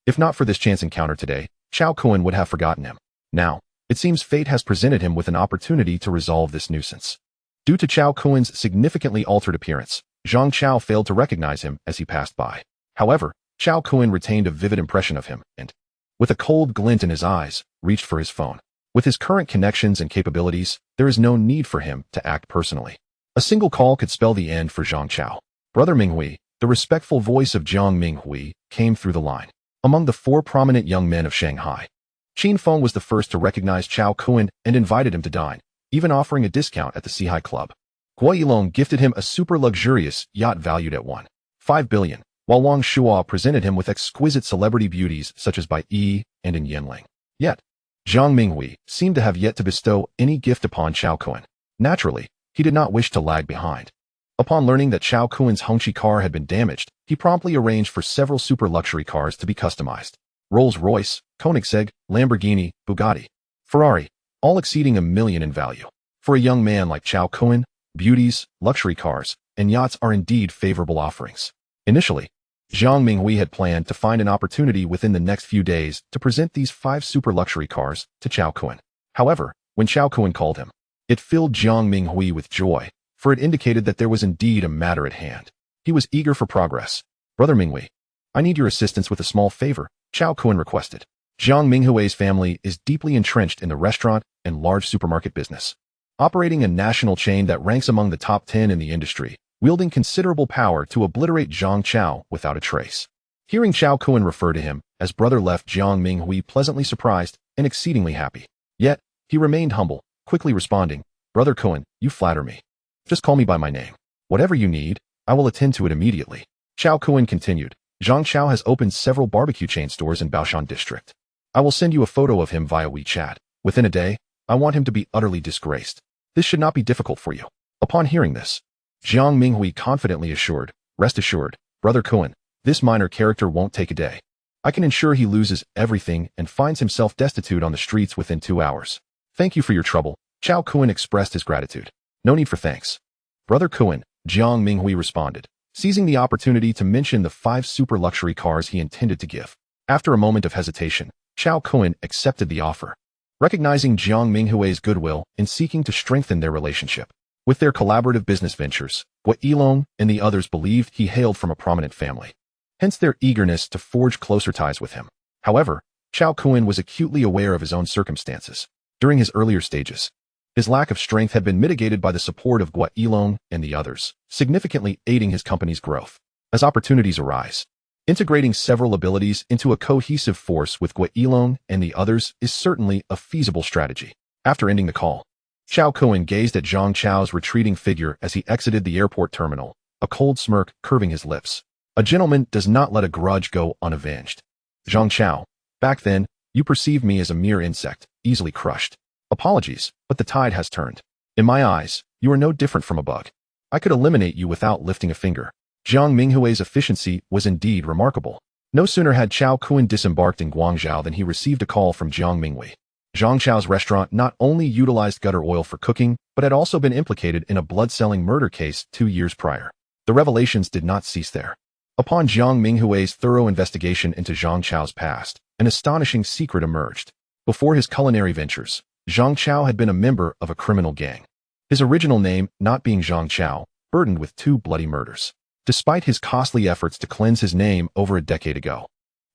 A: If not for this chance encounter today, Cao Kun would have forgotten him. Now, it seems fate has presented him with an opportunity to resolve this nuisance. Due to Cao Kun's significantly altered appearance, Zhang Chao failed to recognize him as he passed by. However, Cao Kun retained a vivid impression of him and, with a cold glint in his eyes, reached for his phone. With his current connections and capabilities, there is no need for him to act personally. A single call could spell the end for Zhang Chao. Brother Minghui, the respectful voice of Jiang Minghui, came through the line. Among the 4 prominent young men of Shanghai, Qin Feng was the first to recognize Cao Kun and invited him to dine, even offering a discount at the Sihai Club. Guo Yilong gifted him a super luxurious yacht valued at 1.5 billion, while Wang Shuo presented him with exquisite celebrity beauties such as Bai Yi and in Yanling. Yet, Zhang Minghui seemed to have yet to bestow any gift upon Cao Kun. Naturally, he did not wish to lag behind. Upon learning that Cao Kun's Hongqi car had been damaged, he promptly arranged for several super luxury cars to be customized. Rolls-Royce, Koenigsegg, Lamborghini, Bugatti, Ferrari, all exceeding $1 million in value. For a young man like Cao Kun, beauties, luxury cars, and yachts are indeed favorable offerings. Initially, Zhang Minghui had planned to find an opportunity within the next few days to present these 5 super luxury cars to Cao Kun. However, when Cao Kun called him, it filled Zhang Minghui with joy, for it indicated that there was indeed a matter at hand. He was eager for progress. "Brother Minghui, I need your assistance with a small favor," Cao Kun requested. Zhang Minghui's family is deeply entrenched in the restaurant and large supermarket business, operating a national chain that ranks among the top 10 in the industry, wielding considerable power to obliterate Zhang Chao without a trace. Hearing Cao Kun refer to him as brother left Zhang Minghui pleasantly surprised and exceedingly happy. Yet, he remained humble, quickly responding, "Brother Kun, you flatter me. Just call me by my name. Whatever you need, I will attend to it immediately." Cao Kun continued, "Zhang Chao has opened several barbecue chain stores in Baoshan district. I will send you a photo of him via WeChat. Within a day, I want him to be utterly disgraced. This should not be difficult for you." Upon hearing this, Zhang Minghui confidently assured, "Rest assured, Brother Kun, this minor character won't take a day. I can ensure he loses everything and finds himself destitute on the streets within 2 hours. Thank you for your trouble." Cao Kun expressed his gratitude. "No need for thanks, Brother Kun," Zhang Minghui responded, seizing the opportunity to mention the 5 super luxury cars he intended to give. After a moment of hesitation, Cao Kun accepted the offer, recognizing Zhang Minghui's goodwill in seeking to strengthen their relationship. With their collaborative business ventures, Guo Yilong and the others believed he hailed from a prominent family, hence their eagerness to forge closer ties with him. However, Cao Kun was acutely aware of his own circumstances. During his earlier stages, his lack of strength had been mitigated by the support of Guo Yilong and the others, significantly aiding his company's growth. As opportunities arise, integrating several abilities into a cohesive force with Guo Yilong and the others is certainly a feasible strategy. After ending the call, Cao Kun gazed at Zhang Chao's retreating figure as he exited the airport terminal, a cold smirk curving his lips. A gentleman does not let a grudge go unavenged. "Zhang Chao, back then, you perceived me as a mere insect, easily crushed. Apologies, but the tide has turned. In my eyes, you are no different from a bug. I could eliminate you without lifting a finger." Zhang Minghui's efficiency was indeed remarkable. No sooner had Cao Kun disembarked in Guangzhou than he received a call from Zhang Minghui. Zhang Chao's restaurant not only utilized gutter oil for cooking, but had also been implicated in a blood-selling murder case 2 years prior. The revelations did not cease there. Upon Zhang Minghui's thorough investigation into Zhang Chao's past, an astonishing secret emerged. Before his culinary ventures, Zhang Chao had been a member of a criminal gang, his original name not being Zhang Chao, burdened with 2 bloody murders. Despite his costly efforts to cleanse his name over a decade ago,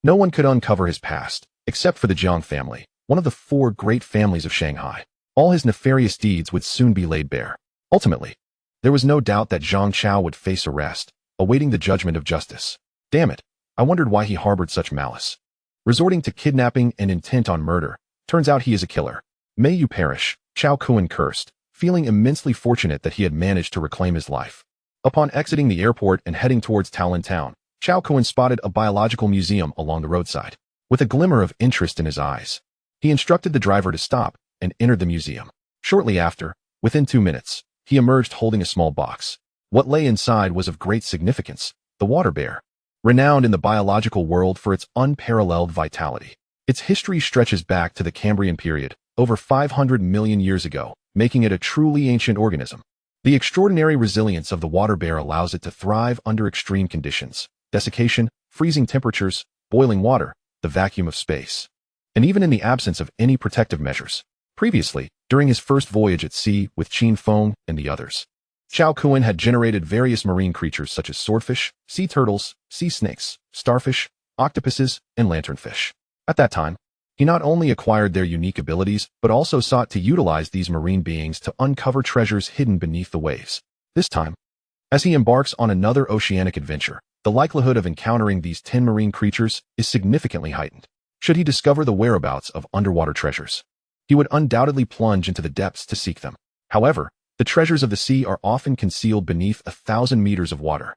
A: no one could uncover his past, except for the Jiang family, one of the 4 great families of Shanghai. All his nefarious deeds would soon be laid bare. Ultimately, there was no doubt that Zhang Chao would face arrest, awaiting the judgment of justice. Damn it, I wondered why he harbored such malice. Resorting to kidnapping and intent on murder, turns out he is a killer. May you perish, Cao Kun cursed, feeling immensely fortunate that he had managed to reclaim his life. Upon exiting the airport and heading towards Taolin Town, Cao Kun spotted a biological museum along the roadside. With a glimmer of interest in his eyes, he instructed the driver to stop and entered the museum. Shortly after, within 2 minutes, he emerged holding a small box. What lay inside was of great significance: the water bear, renowned in the biological world for its unparalleled vitality. Its history stretches back to the Cambrian period, over 500 million years ago, making it a truly ancient organism. The extraordinary resilience of the water bear allows it to thrive under extreme conditions: desiccation, freezing temperatures, boiling water, the vacuum of space, and even in the absence of any protective measures. Previously, during his first voyage at sea with Qin Feng and the others, Cao Kun had generated various marine creatures such as swordfish, sea turtles, sea snakes, starfish, octopuses, and lanternfish. At that time, he not only acquired their unique abilities, but also sought to utilize these marine beings to uncover treasures hidden beneath the waves. This time, as he embarks on another oceanic adventure, the likelihood of encountering these 10 marine creatures is significantly heightened. Should he discover the whereabouts of underwater treasures, he would undoubtedly plunge into the depths to seek them. However, the treasures of the sea are often concealed beneath 1,000 meters of water,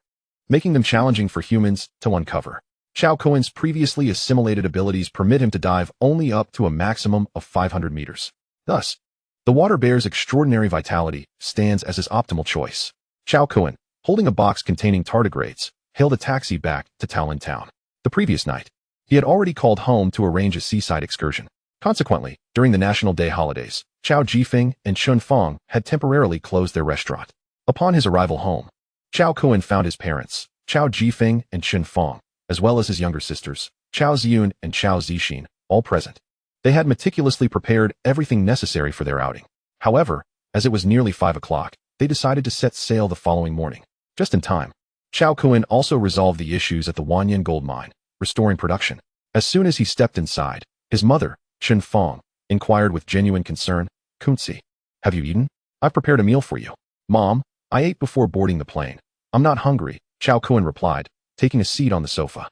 A: making them challenging for humans to uncover. Cao Kun's previously assimilated abilities permit him to dive only up to a maximum of 500 meters. Thus, the water bear's extraordinary vitality stands as his optimal choice. Cao Kun, holding a box containing tardigrades, hailed a taxi back to Taolin Town. The previous night, he had already called home to arrange a seaside excursion. Consequently, during the National Day holidays, Cao Jifeng and Chun Feng had temporarily closed their restaurant. Upon his arrival home, Cao Kun found his parents, Cao Jifeng and Chun Feng, as well as his younger sisters, Cao Ziyun and Cao Zixin, all present. They had meticulously prepared everything necessary for their outing. However, as it was nearly 5 o'clock, they decided to set sail the following morning. Just in time, Cao Kun also resolved the issues at the Wanyan gold mine, restoring production. As soon as he stepped inside, his mother, Chun Feng, inquired with genuine concern, "Kunzi, have you eaten? I've prepared a meal for you." "Mom, I ate before boarding the plane. I'm not hungry," Cao Kun replied, taking a seat on the sofa.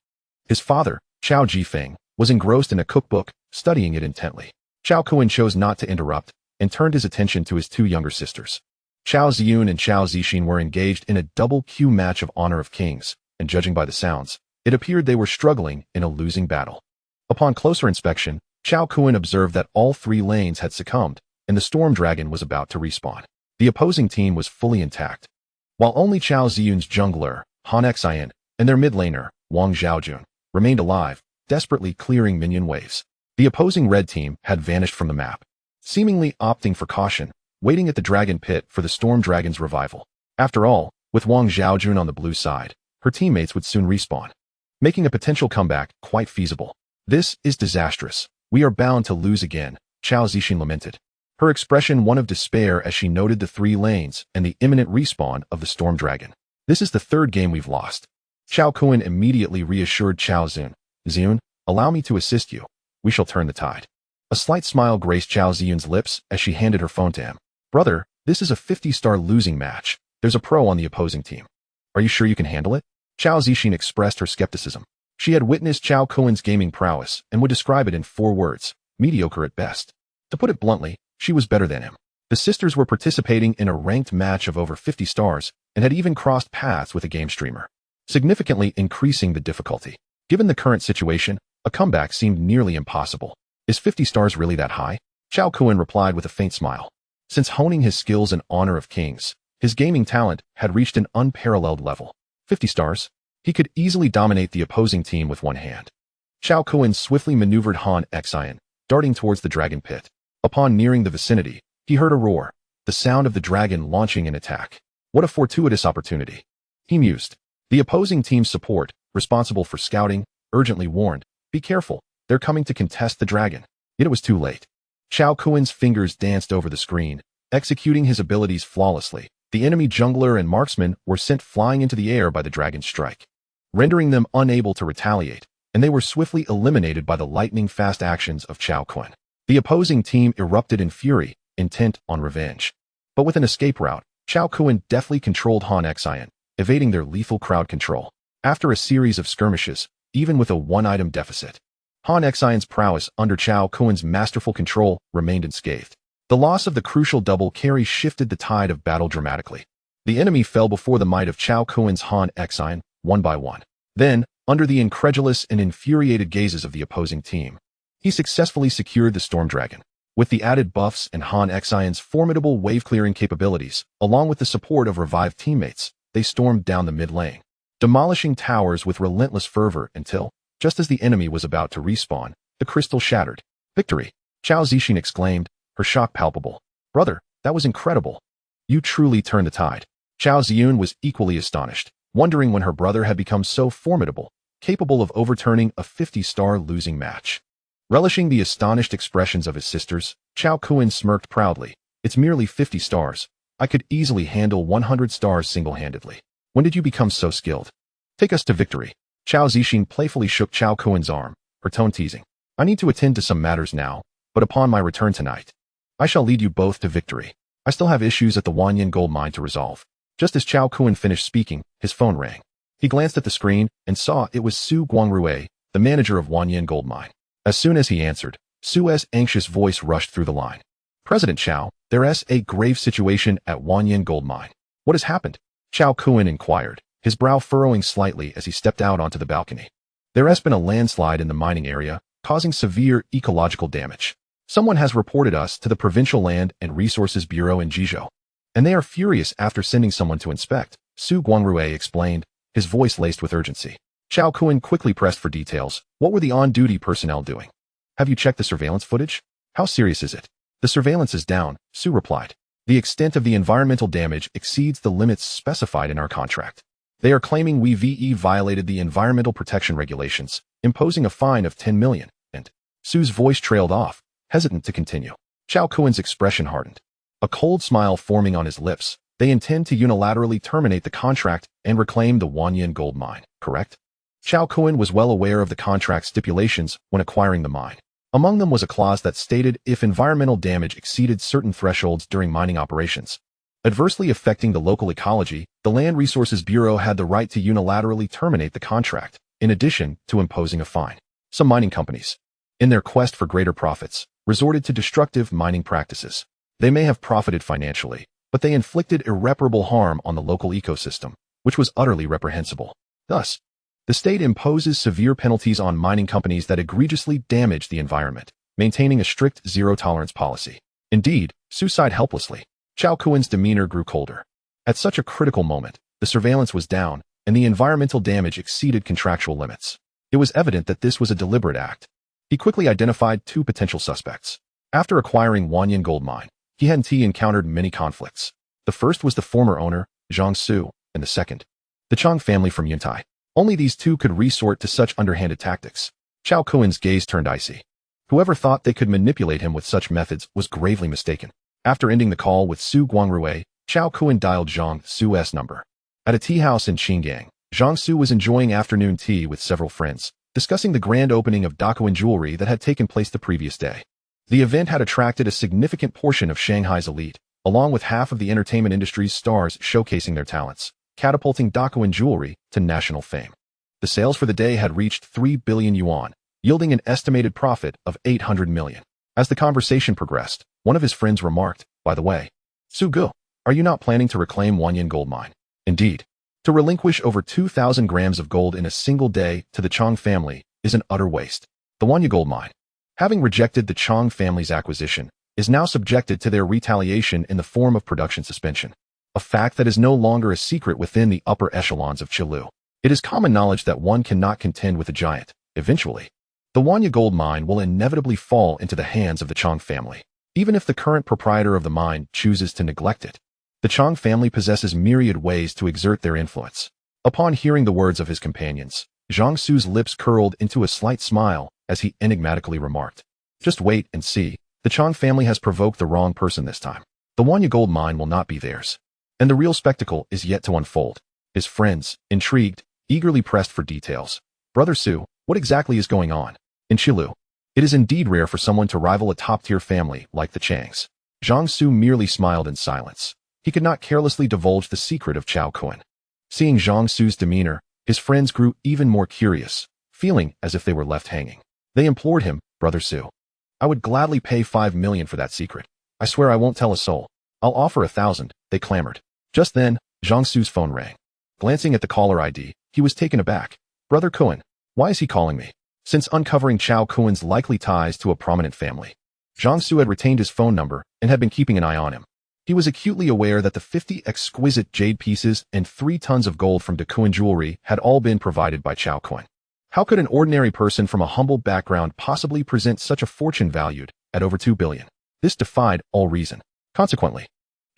A: His father, Cao Jifeng, was engrossed in a cookbook, studying it intently. Cao Kun chose not to interrupt and turned his attention to his two younger sisters. Cao Ziyun and Cao Zixin were engaged in a double Q match of Honor of Kings, and judging by the sounds, it appeared they were struggling in a losing battle. Upon closer inspection, Cao Kun observed that all 3 lanes had succumbed, and the storm dragon was about to respawn. The opposing team was fully intact, while only Cao Ziyun's jungler, Han Xian, and their mid laner, Wang Xiaojun, remained alive, desperately clearing minion waves. The opposing red team had vanished from the map, seemingly opting for caution, waiting at the dragon pit for the storm dragon's revival. After all, with Wang Xiaojun on the blue side, her teammates would soon respawn, making a potential comeback quite feasible. "This is disastrous. We are bound to lose again," Cao Zixin lamented, her expression one of despair as she noted the 3 lanes and the imminent respawn of the storm dragon. "This is the 3rd game we've lost." Cao Kun immediately reassured Cao Ziyun. "Ziyun, allow me to assist you. We shall turn the tide." A slight smile graced Cao Ziyun's lips as she handed her phone to him. "Brother, this is a 50-star losing match. There's a pro on the opposing team. Are you sure you can handle it?" Cao Zixin expressed her skepticism. She had witnessed Cao Kun's gaming prowess and would describe it in 4 words, mediocre at best. To put it bluntly, she was better than him. The sisters were participating in a ranked match of over 50 stars and had even crossed paths with a game streamer, significantly increasing the difficulty. Given the current situation, a comeback seemed nearly impossible. "Is 50 stars really that high?" Cao Kun replied with a faint smile. Since honing his skills in Honor of Kings, his gaming talent had reached an unparalleled level. 50 stars? He could easily dominate the opposing team with one hand. Cao Kun swiftly maneuvered Han Xian, darting towards the dragon pit. Upon nearing the vicinity, he heard a roar, the sound of the dragon launching an attack. What a fortuitous opportunity, he mused. The opposing team's support, responsible for scouting, urgently warned, "Be careful, they're coming to contest the dragon." Yet it was too late. Cao Kun's fingers danced over the screen, executing his abilities flawlessly. The enemy jungler and marksman were sent flying into the air by the dragon's strike, rendering them unable to retaliate, and they were swiftly eliminated by the lightning-fast actions of Cao Kun. The opposing team erupted in fury, intent on revenge. But with an escape route, Cao Kun deftly controlled Han Xian, evading their lethal crowd control. After a series of skirmishes, even with a 1-item deficit, Han Xian's prowess under Cao Kun's masterful control remained unscathed. The loss of the crucial double carry shifted the tide of battle dramatically. The enemy fell before the might of Cao Kun's Han Xian, one by one. Then, under the incredulous and infuriated gazes of the opposing team, he successfully secured the Storm Dragon. With the added buffs and Han Xian's formidable wave-clearing capabilities, along with the support of revived teammates, they stormed down the mid lane, demolishing towers with relentless fervor until, just as the enemy was about to respawn, the crystal shattered. "Victory!" Cao Zixin exclaimed, her shock palpable. "Brother, that was incredible. You truly turned the tide." Cao Ziyun was equally astonished, wondering when her brother had become so formidable, capable of overturning a 50-star losing match. Relishing the astonished expressions of his sisters, Cao Kun smirked proudly. "It's merely 50 stars. I could easily handle 100 stars single-handedly. When did you become so skilled? Take us to victory." Cao Zixin playfully shook Cao Kun's arm, her tone teasing. "I need to attend to some matters now, but upon my return tonight, I shall lead you both to victory. I still have issues at the Wanyan gold mine to resolve." Just as Cao Kun finished speaking, his phone rang. He glanced at the screen and saw it was Su Guangrui, the manager of Wanyan gold mine. As soon as he answered, Su's anxious voice rushed through the line. "President Cao, there's a grave situation at Wanyan gold mine." "What has happened?" Cao Kun inquired, his brow furrowing slightly as he stepped out onto the balcony. There has been a landslide in the mining area, causing severe ecological damage. Someone has reported us to the Provincial Land and Resources Bureau in Jizhou, and they are furious after sending someone to inspect, Su Guangrui explained, his voice laced with urgency. Cao Kun quickly pressed for details. What were the on-duty personnel doing? Have you checked the surveillance footage? How serious is it? The surveillance is down, Su replied. The extent of the environmental damage exceeds the limits specified in our contract. They are claiming we violated the environmental protection regulations, imposing a fine of 10 million, and Su's voice trailed off, hesitant to continue. Cao Kun's expression hardened. A cold smile forming on his lips. They intend to unilaterally terminate the contract and reclaim the Wanyan gold mine, correct? Cao Kun was well aware of the contract stipulations when acquiring the mine. Among them was a clause that stated if environmental damage exceeded certain thresholds during mining operations, adversely affecting the local ecology, the Land Resources Bureau had the right to unilaterally terminate the contract, in addition to imposing a fine. Some mining companies, in their quest for greater profits, resorted to destructive mining practices. They may have profited financially, but they inflicted irreparable harm on the local ecosystem, which was utterly reprehensible. Thus, the state imposes severe penalties on mining companies that egregiously damage the environment, maintaining a strict zero-tolerance policy. Indeed, Su sighed helplessly. Cao Kun's demeanor grew colder. At such a critical moment, the surveillance was down, and the environmental damage exceeded contractual limits. It was evident that this was a deliberate act. He quickly identified two potential suspects. After acquiring Wanyan gold mine, he had encountered many conflicts. The first was the former owner, Zhang Su, and the second, the Chang family from Yuntai. Only these two could resort to such underhanded tactics. Cao Kun's gaze turned icy. Whoever thought they could manipulate him with such methods was gravely mistaken. After ending the call with Su Guangrui, Cao Kun dialed Zhang Su's number. At a tea house in Qingyang, Zhang Su was enjoying afternoon tea with several friends, discussing the grand opening of Daquan jewelry that had taken place the previous day. The event had attracted a significant portion of Shanghai's elite, along with half of the entertainment industry's stars showcasing their talents, catapulting Daquan jewelry to national fame. The sales for the day had reached 3 billion yuan, yielding an estimated profit of 800 million. As the conversation progressed, one of his friends remarked, "By the way, Su Gu, are you not planning to reclaim Wanyan gold mine?" Indeed, to relinquish over 2,000 grams of gold in a single day to the Chang family is an utter waste. The Wanyan gold mine, having rejected the Chang family's acquisition, is now subjected to their retaliation in the form of production suspension, a fact that is no longer a secret within the upper echelons of Qilu. It is common knowledge that one cannot contend with a giant. Eventually, the Wanyan gold mine will inevitably fall into the hands of the Chang family, even if the current proprietor of the mine chooses to neglect it. The Chang family possesses myriad ways to exert their influence. Upon hearing the words of his companions, Zhang Su's lips curled into a slight smile as he enigmatically remarked, "Just wait and see. The Chang family has provoked the wrong person this time. The Wanyan gold mine will not be theirs. And the real spectacle is yet to unfold." His friends, intrigued, eagerly pressed for details. "Brother Su, what exactly is going on?" "In Qilu, it is indeed rare for someone to rival a top-tier family like the Changs." Zhang Su merely smiled in silence. He could not carelessly divulge the secret of Cao Kun. Seeing Zhang Su's demeanor, his friends grew even more curious, feeling as if they were left hanging. They implored him, "Brother Su, I would gladly pay 5 million for that secret. I swear I won't tell a soul. I'll offer 1,000, they clamored. Just then, Zhang Su's phone rang. Glancing at the caller ID, he was taken aback. "Brother Kun, why is he calling me?" Since uncovering Cao Kun's likely ties to a prominent family, Zhang Su had retained his phone number and had been keeping an eye on him. He was acutely aware that the 50 exquisite jade pieces and 3 tons of gold from Daquan jewelry had all been provided by Cao Kun. How could an ordinary person from a humble background possibly present such a fortune valued at over 2 billion? This defied all reason. Consequently,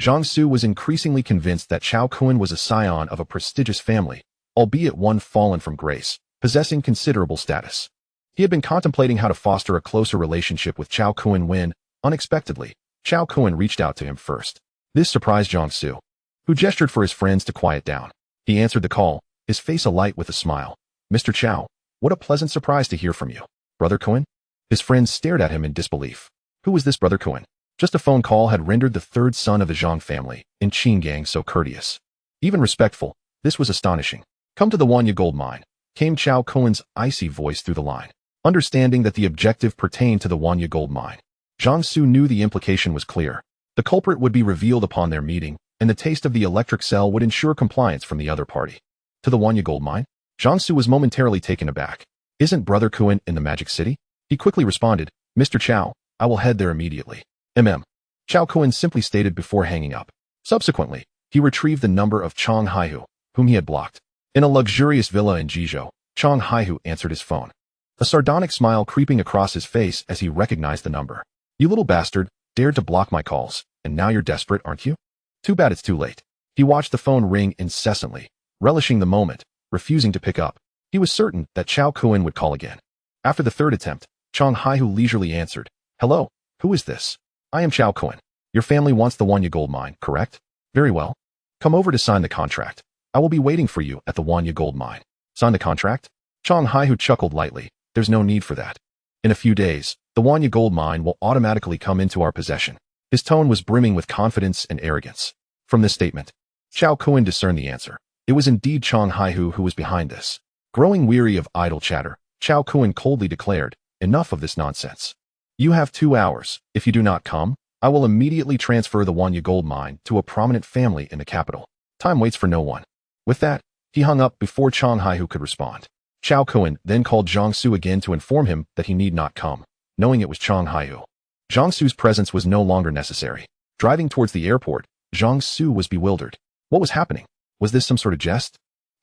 A: Zhang Su was increasingly convinced that Cao Kun was a scion of a prestigious family, albeit one fallen from grace, possessing considerable status. He had been contemplating how to foster a closer relationship with Cao Kun when, unexpectedly, Cao Kun reached out to him first. This surprised Zhang Su, who gestured for his friends to quiet down. He answered the call, his face alight with a smile. "Mr. Cao, what a pleasant surprise to hear from you. Brother Kun?" His friends stared at him in disbelief. Who was this Brother Kun? Just a phone call had rendered the third son of the Zhang family in Qingyang so courteous. Even respectful, this was astonishing. "Come to the Wanyan gold mine," came Cao Kun's icy voice through the line. Understanding that the objective pertained to the Wanyan gold mine, Zhang Su knew the implication was clear. The culprit would be revealed upon their meeting, and the taste of the electric cell would ensure compliance from the other party. To the Wanyan gold mine? Zhang Su was momentarily taken aback. Isn't Brother Kun in the Magic City? He quickly responded, Mr. Cao, I will head there immediately. Cao Kun simply stated before hanging up. Subsequently, he retrieved the number of Chang Haihu, whom he had blocked. In a luxurious villa in Jizhou, Chang Haihu answered his phone. A sardonic smile creeping across his face as he recognized the number. You little bastard, dared to block my calls, and now you're desperate, aren't you? Too bad it's too late. He watched the phone ring incessantly, relishing the moment, refusing to pick up. He was certain that Cao Kun would call again. After the third attempt, Chang Haihu leisurely answered, Hello, who is this? I am Cao Kun. Your family wants the Wanya gold mine, correct? Very well. Come over to sign the contract. I will be waiting for you at the Wanya gold mine. Sign the contract? Chang Haihu chuckled lightly. There's no need for that. In a few days, the Wanya gold mine will automatically come into our possession. His tone was brimming with confidence and arrogance. From this statement, Cao Kun discerned the answer. It was indeed Chang Haihu who was behind this. Growing weary of idle chatter, Cao Kun coldly declared, Enough of this nonsense. You have 2 hours. If you do not come, I will immediately transfer the Wanya gold mine to a prominent family in the capital. Time waits for no one. With that, he hung up before Chang Haihu could respond. Cao Kun then called Zhang Su again to inform him that he need not come, knowing it was Chang Haihu. Zhang Su's presence was no longer necessary. Driving towards the airport, Zhang Su was bewildered. What was happening? Was this some sort of jest?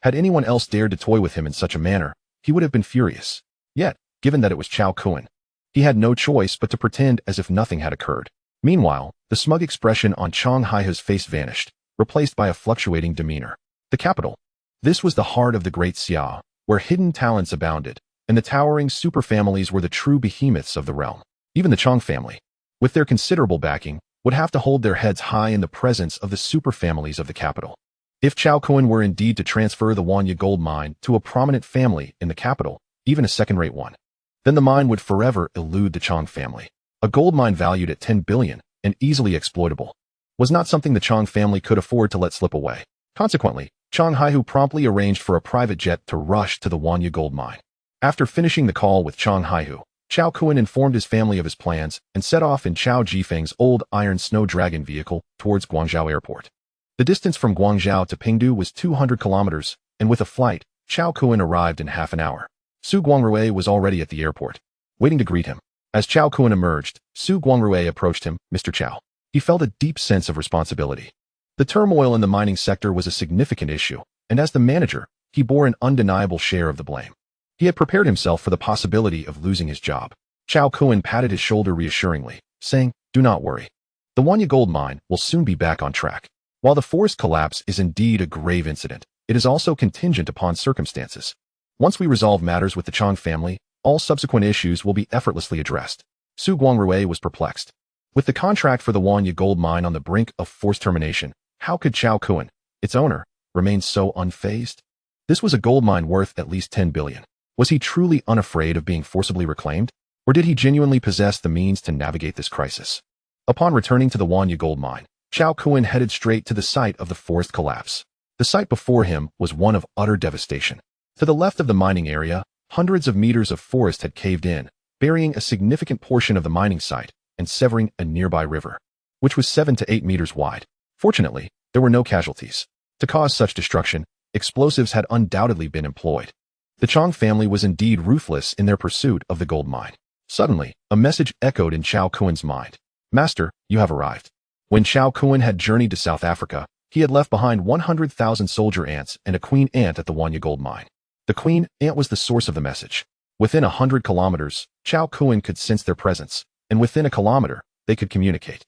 A: Had anyone else dared to toy with him in such a manner, he would have been furious. Yet, given that it was Cao Kun, he had no choice but to pretend as if nothing had occurred. Meanwhile, the smug expression on Chang Haihu's face vanished, replaced by a fluctuating demeanor. The capital. This was the heart of the great Xia, where hidden talents abounded, and the towering superfamilies were the true behemoths of the realm. Even the Chang family, with their considerable backing, would have to hold their heads high in the presence of the superfamilies of the capital. If Cao Kun were indeed to transfer the Wanya gold mine to a prominent family in the capital, even a second-rate one, then the mine would forever elude the Chang family. A gold mine valued at 10 billion and easily exploitable was not something the Chang family could afford to let slip away. Consequently, Chang Haihu promptly arranged for a private jet to rush to the Wanya gold mine. After finishing the call with Chang Haihu, Cao Kun informed his family of his plans and set off in Chao Jifeng's old iron snow dragon vehicle towards Guangzhou Airport. The distance from Guangzhou to Pingdu was 200 kilometers, and with a flight, Cao Kun arrived in half an hour. Su Guangrui was already at the airport, waiting to greet him. As Cao Kun emerged, Su Guangrui approached him. Mr. Cao. He felt a deep sense of responsibility. The turmoil in the mining sector was a significant issue, and as the manager, he bore an undeniable share of the blame. He had prepared himself for the possibility of losing his job. Cao Kun patted his shoulder reassuringly, saying, Do not worry. The Wanya gold mine will soon be back on track. While the forest collapse is indeed a grave incident, it is also contingent upon circumstances. Once we resolve matters with the Chang family, all subsequent issues will be effortlessly addressed. Su Guangrui was perplexed. With the contract for the Wanya gold mine on the brink of forced termination, how could Cao Kun, its owner, remain so unfazed? This was a gold mine worth at least 10 billion. Was he truly unafraid of being forcibly reclaimed? Or did he genuinely possess the means to navigate this crisis? Upon returning to the Wanya gold mine, Cao Kun headed straight to the site of the forest collapse. The sight before him was one of utter devastation. To the left of the mining area, hundreds of meters of forest had caved in, burying a significant portion of the mining site and severing a nearby river, which was 7 to 8 meters wide. Fortunately, there were no casualties. To cause such destruction, explosives had undoubtedly been employed. The Chang family was indeed ruthless in their pursuit of the gold mine. Suddenly, a message echoed in Cao Kun's mind. Master, you have arrived. When Cao Kun had journeyed to South Africa, he had left behind 100,000 soldier ants and a queen ant at the Wanya gold mine. The queen ant was the source of the message. Within 100 kilometers, Cao Kun could sense their presence, and within a kilometer, they could communicate.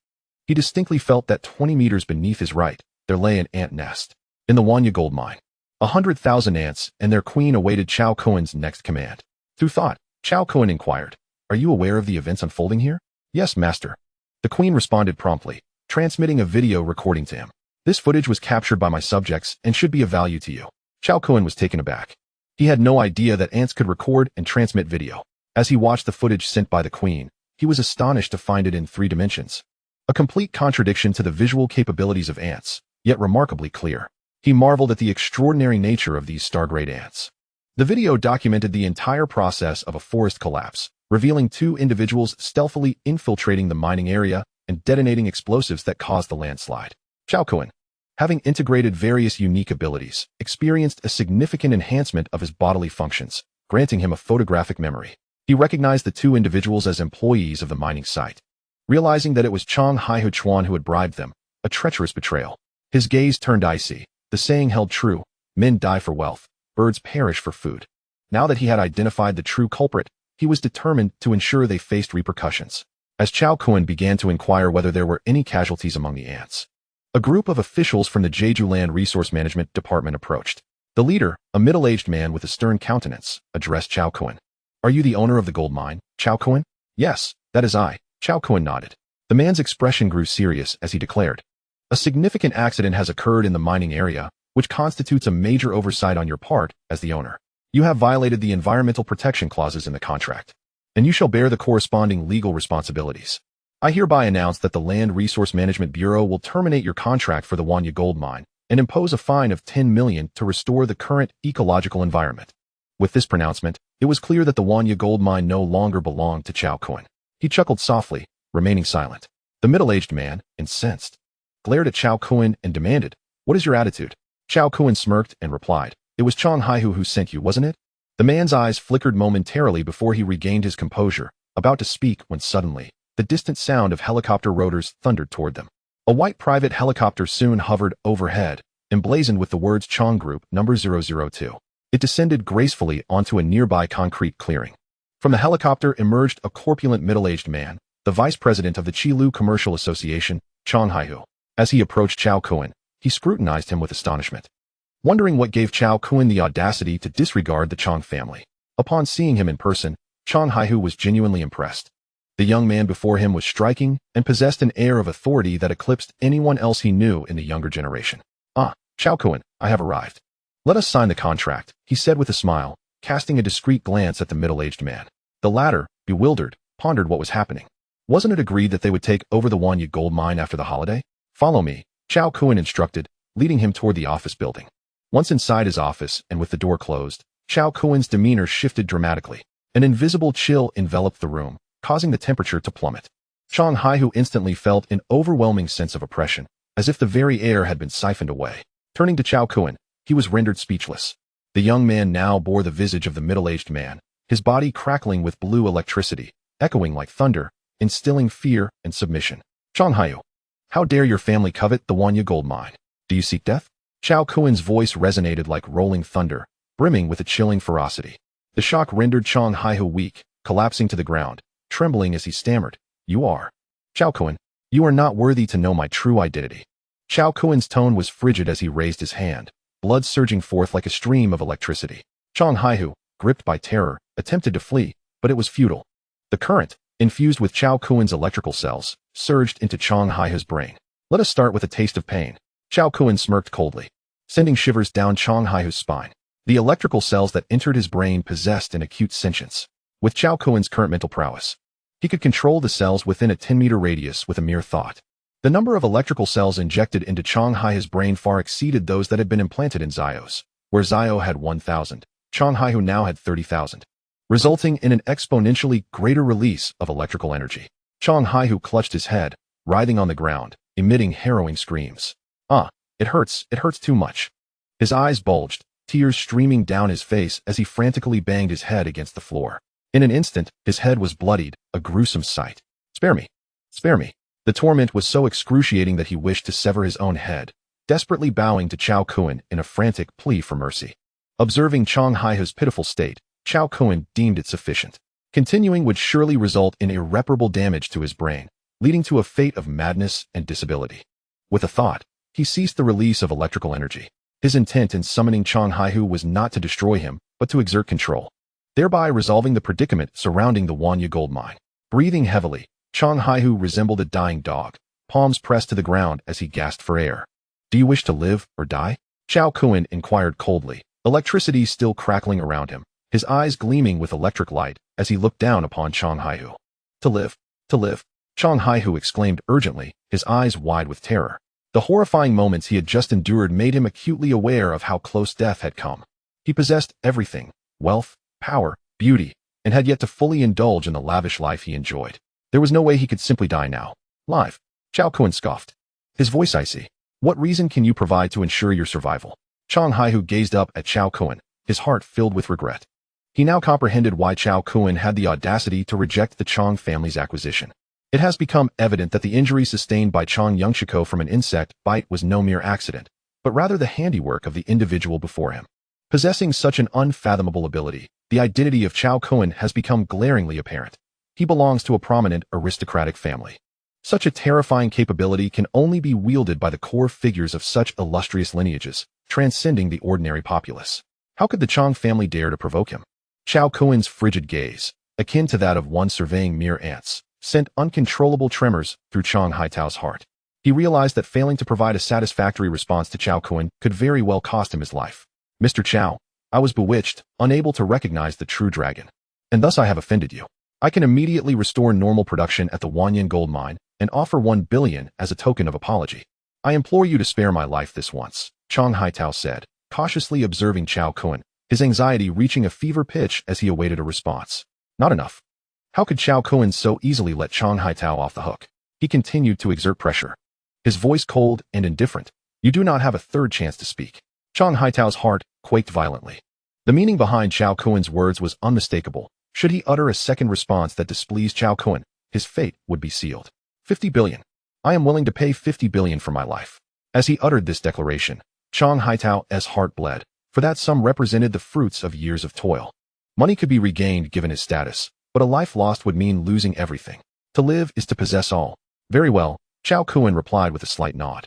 A: He distinctly felt that 20 meters beneath his right, there lay an ant nest. In the Wanya gold mine, 100,000 ants and their queen awaited Cao Kun's next command. Through thought, Cao Kun inquired, Are you aware of the events unfolding here? Yes, master. The queen responded promptly, transmitting a video recording to him. This footage was captured by my subjects and should be of value to you. Cao Kun was taken aback. He had no idea that ants could record and transmit video. As he watched the footage sent by the queen, he was astonished to find it in 3 dimensions. A complete contradiction to the visual capabilities of ants, yet remarkably clear. He marveled at the extraordinary nature of these star-grade ants. The video documented the entire process of a forest collapse, revealing 2 individuals stealthily infiltrating the mining area and detonating explosives that caused the landslide. Cao Kun, having integrated various unique abilities, experienced a significant enhancement of his bodily functions, granting him a photographic memory. He recognized the two individuals as employees of the mining site. Realizing that it was Chang Haihu Chuan who had bribed them, a treacherous betrayal. His gaze turned icy. The saying held true: men die for wealth, birds perish for food. Now that he had identified the true culprit, he was determined to ensure they faced repercussions. As Cao Kun began to inquire whether there were any casualties among the ants, a group of officials from the Jeju Land Resource Management Department approached. The leader, a middle-aged man with a stern countenance, addressed Cao Kun. "Are you the owner of the gold mine, Cao Kun?" "Yes, that is I," Cao Kun nodded. The man's expression grew serious as he declared, "A significant accident has occurred in the mining area, which constitutes a major oversight on your part as the owner. You have violated the environmental protection clauses in the contract, and you shall bear the corresponding legal responsibilities. I hereby announce that the Land Resource Management Bureau will terminate your contract for the Wanya gold mine and impose a fine of 10 million to restore the current ecological environment." With this pronouncement, it was clear that the Wanya gold mine no longer belonged to Cao Kun. He chuckled softly, remaining silent. The middle-aged man, incensed, glared at Cao Kun and demanded, "What is your attitude?" Cao Kun smirked and replied, "It was Chang Haihu who sent you, wasn't it?" The man's eyes flickered momentarily before he regained his composure, about to speak when suddenly, the distant sound of helicopter rotors thundered toward them. A white private helicopter soon hovered overhead, emblazoned with the words Chang Group number 002. It descended gracefully onto a nearby concrete clearing. From the helicopter emerged a corpulent middle-aged man, the vice president of the Qilu Commercial Association, Chang Haihu. As he approached Cao Kun, he scrutinized him with astonishment, wondering what gave Cao Kun the audacity to disregard the Chang family. Upon seeing him in person, Chang Haihu was genuinely impressed. The young man before him was striking and possessed an air of authority that eclipsed anyone else he knew in the younger generation. "Ah, Cao Kun, I have arrived. Let us sign the contract," he said with a smile, casting a discreet glance at the middle-aged man. The latter, bewildered, pondered what was happening. Wasn't it agreed that they would take over the Wanya gold mine after the holiday? "Follow me," Cao Kun instructed, leading him toward the office building. Once inside his office and with the door closed, Cao Kun's demeanor shifted dramatically. An invisible chill enveloped the room, causing the temperature to plummet. Chang Haihu instantly felt an overwhelming sense of oppression, as if the very air had been siphoned away. Turning to Cao Kun, he was rendered speechless. The young man now bore the visage of the middle-aged man, his body crackling with blue electricity, echoing like thunder, instilling fear and submission. "Chang Haihu, how dare your family covet the Wanya gold mine? Do you seek death?" Cao Kun's voice resonated like rolling thunder, brimming with a chilling ferocity. The shock rendered Chang Haihu weak, collapsing to the ground, trembling as he stammered, "You are Cao Kun. You are not worthy to know my true identity." Cao Kun's tone was frigid as he raised his hand, blood surging forth like a stream of electricity. Chang Haihu, gripped by terror, attempted to flee, but it was futile. The current, infused with Cao Kun's electrical cells, surged into Chang Haihu's brain. "Let us start with a taste of pain." Cao Kun smirked coldly, sending shivers down Chang Haihu's spine. The electrical cells that entered his brain possessed an acute sentience. With Cao Kun's current mental prowess, he could control the cells within a 10-meter radius with a mere thought. The number of electrical cells injected into Chang Haihu's brain far exceeded those that had been implanted in Zio's. Where Zio had 1,000, Chang Haihu now had 30,000, resulting in an exponentially greater release of electrical energy. Chang Haihu clutched his head, writhing on the ground, emitting harrowing screams. "Ah, it hurts too much." His eyes bulged, tears streaming down his face as he frantically banged his head against the floor. In an instant, his head was bloodied, a gruesome sight. "Spare me! Spare me!" The torment was so excruciating that he wished to sever his own head, desperately bowing to Cao Kun in a frantic plea for mercy. Observing Chang Haihu's pitiful state, Cao Kun deemed it sufficient. Continuing would surely result in irreparable damage to his brain, leading to a fate of madness and disability. With a thought, he ceased the release of electrical energy. His intent in summoning Chang Haihu was not to destroy him, but to exert control, thereby resolving the predicament surrounding the Wanya gold mine. Breathing heavily, Chang Haihu resembled a dying dog, palms pressed to the ground as he gasped for air. "Do you wish to live or die?" Cao Kun inquired coldly, electricity still crackling around him, his eyes gleaming with electric light as he looked down upon Chang Haihu. To live, Chang Haihu exclaimed urgently, his eyes wide with terror. The horrifying moments he had just endured made him acutely aware of how close death had come. He possessed everything: wealth, power, beauty, and had yet to fully indulge in the lavish life he enjoyed. There was no way he could simply die now. "Live," Cao Kun scoffed, his voice icy. "What reason can you provide to ensure your survival?" Chang Haihu gazed up at Cao Kun, his heart filled with regret. He now comprehended why Cao Kun had the audacity to reject the Chong family's acquisition. It has become evident that the injury sustained by Chong Yongshiko from an insect bite was no mere accident, but rather the handiwork of the individual before him. Possessing such an unfathomable ability, the identity of Cao Kun has become glaringly apparent. He belongs to a prominent aristocratic family. Such a terrifying capability can only be wielded by the core figures of such illustrious lineages, transcending the ordinary populace. How could the Chong family dare to provoke him? Cao Kun's frigid gaze, akin to that of one surveying mere ants, sent uncontrollable tremors through Chong Haitao's heart. He realized that failing to provide a satisfactory response to Cao Kun could very well cost him his life. Mr. Cao, I was bewitched, unable to recognize the true dragon. And thus I have offended you. I can immediately restore normal production at the Wanyan gold mine and offer 1 billion as a token of apology. I implore you to spare my life this once, Chong Haitao said, cautiously observing Cao Kun, his anxiety reaching a fever pitch as he awaited a response. Not enough. How could Cao Kun so easily let Chong Haitao off the hook? He continued to exert pressure. His voice cold and indifferent. You do not have a third chance to speak. Chong Haitao's heart quaked violently. The meaning behind Cao Kun's words was unmistakable. Should he utter a second response that displeased Cao Kun, his fate would be sealed. 50 billion. I am willing to pay 50 billion for my life. As he uttered this declaration, Chong Haitao's heart bled, for that sum represented the fruits of years of toil. Money could be regained given his status, but a life lost would mean losing everything. To live is to possess all. Very well, Cao Kun replied with a slight nod.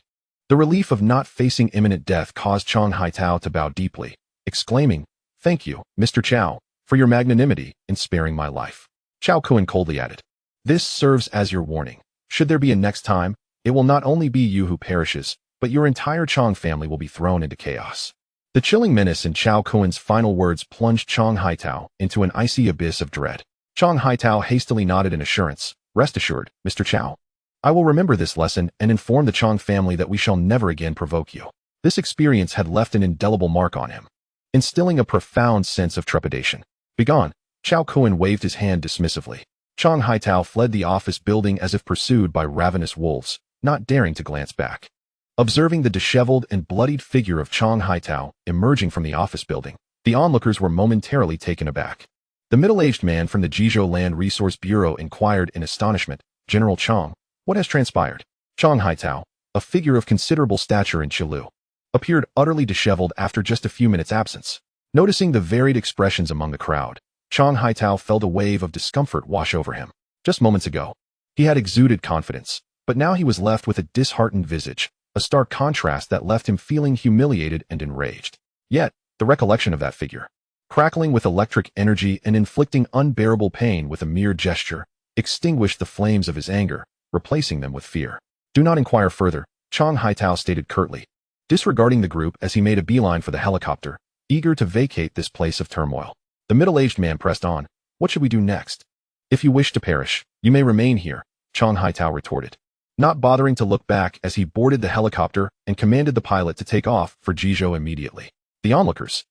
A: The relief of not facing imminent death caused Chong Haitao to bow deeply, exclaiming, Thank you, Mr. Cao, for your magnanimity in sparing my life. Cao Kun coldly added, This serves as your warning. Should there be a next time, it will not only be you who perishes, but your entire Chong family will be thrown into chaos. The chilling menace in Cao Kun's final words plunged Chong Haitao into an icy abyss of dread. Chong Haitao hastily nodded in assurance. Rest assured, Mr. Cao. I will remember this lesson and inform the Chong family that we shall never again provoke you. This experience had left an indelible mark on him, instilling a profound sense of trepidation. Begone, Cao Kun waved his hand dismissively. Chong Haitao fled the office building as if pursued by ravenous wolves, not daring to glance back. Observing the disheveled and bloodied figure of Chong Haitao emerging from the office building, the onlookers were momentarily taken aback. The middle-aged man from the Jizhou Land Resource Bureau inquired in astonishment, General Chong, what has transpired? Chong Haitao, a figure of considerable stature in Qilu, appeared utterly disheveled after just a few minutes' absence. Noticing the varied expressions among the crowd, Chong Haitao felt a wave of discomfort wash over him. Just moments ago, he had exuded confidence, but now he was left with a disheartened visage, a stark contrast that left him feeling humiliated and enraged. Yet, the recollection of that figure, crackling with electric energy and inflicting unbearable pain with a mere gesture, extinguished the flames of his anger, replacing them with fear. Do not inquire further, Chong Haitao stated curtly, disregarding the group as he made a beeline for the helicopter, eager to vacate this place of turmoil. The middle-aged man pressed on. What should we do next? If you wish to perish, you may remain here, Chong Haitao retorted, not bothering to look back as he boarded the helicopter and commanded the pilot to take off for Jizhou immediately. The onlookers,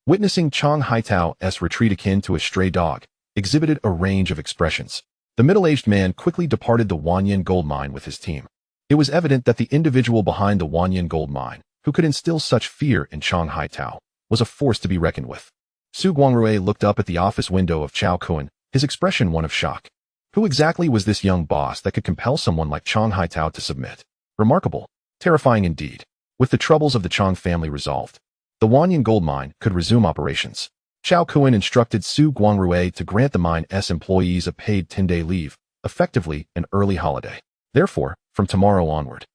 A: witnessing Chong Haitao's retreat akin to a stray dog, exhibited a range of expressions. The middle-aged man quickly departed the Wanyan gold mine with his team. It was evident that the individual behind the Wanyan gold mine, who could instill such fear in Chong Haitao, was a force to be reckoned with. Su Guangrui looked up at the office window of Cao Kun, his expression one of shock. Who exactly was this young boss that could compel someone like Chong Haitao to submit? Remarkable. Terrifying indeed. With the troubles of the Chong family resolved, the Wanyan gold mine could resume operations. Cao Kun instructed Su Guangrui to grant the mine's employees a paid 10-day leave, effectively an early holiday. Therefore, from tomorrow onward,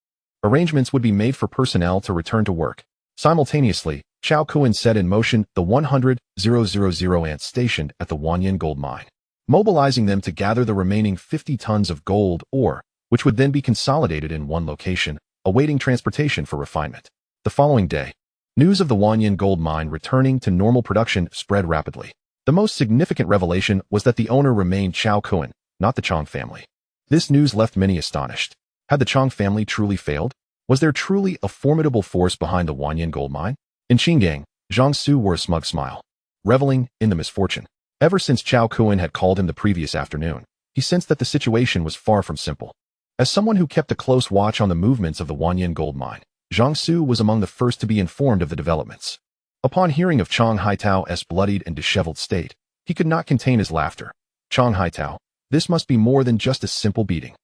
A: arrangements would be made for personnel to return to work. Simultaneously, Cao Kun set in motion the 100,000 ants stationed at the Wanyan gold mine, mobilizing them to gather the remaining 50 tons of gold ore, which would then be consolidated in one location, awaiting transportation for refinement. The following day, news of the Wanyan gold mine returning to normal production spread rapidly. The most significant revelation was that the owner remained Cao Kun, not the Chong family. This news left many astonished. Had the Chong family truly failed? Was there truly a formidable force behind the Wanyan gold mine? In Qinggang, Zhang Su wore a smug smile, reveling in the misfortune. Ever since Cao Kun had called him the previous afternoon, he sensed that the situation was far from simple. As someone who kept a close watch on the movements of the Wanyan gold mine, Zhang Su was among the first to be informed of the developments. Upon hearing of Chong Haitao's bloodied and disheveled state, He could not contain his laughter. Chang Haitao, this must be more than just a simple beating.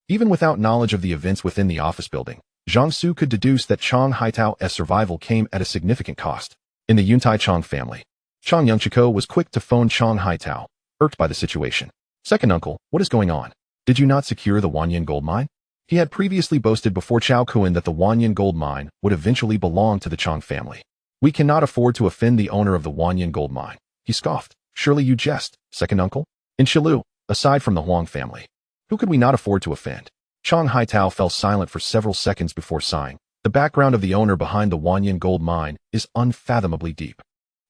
A: Even without knowledge of the events within the office building, Zhang Su could deduce that Chang Haitao's survival came at a significant cost. In the Yuntai Chang family, Chang Yongchiko was quick to phone Chang Haitao, irked by the situation. Second uncle, what is going on? Did you not secure the Wanyan gold mine? He had previously boasted before Cao Kun that the Wanyan gold mine would eventually belong to the Chang family. We cannot afford to offend the owner of the Wanyan gold mine. He scoffed. Surely you jest, second uncle? In Shilu, aside from the Huang family, who could we not afford to offend? Chang Haitao fell silent for several seconds before sighing. The background of the owner behind the Wanyan gold mine is unfathomably deep.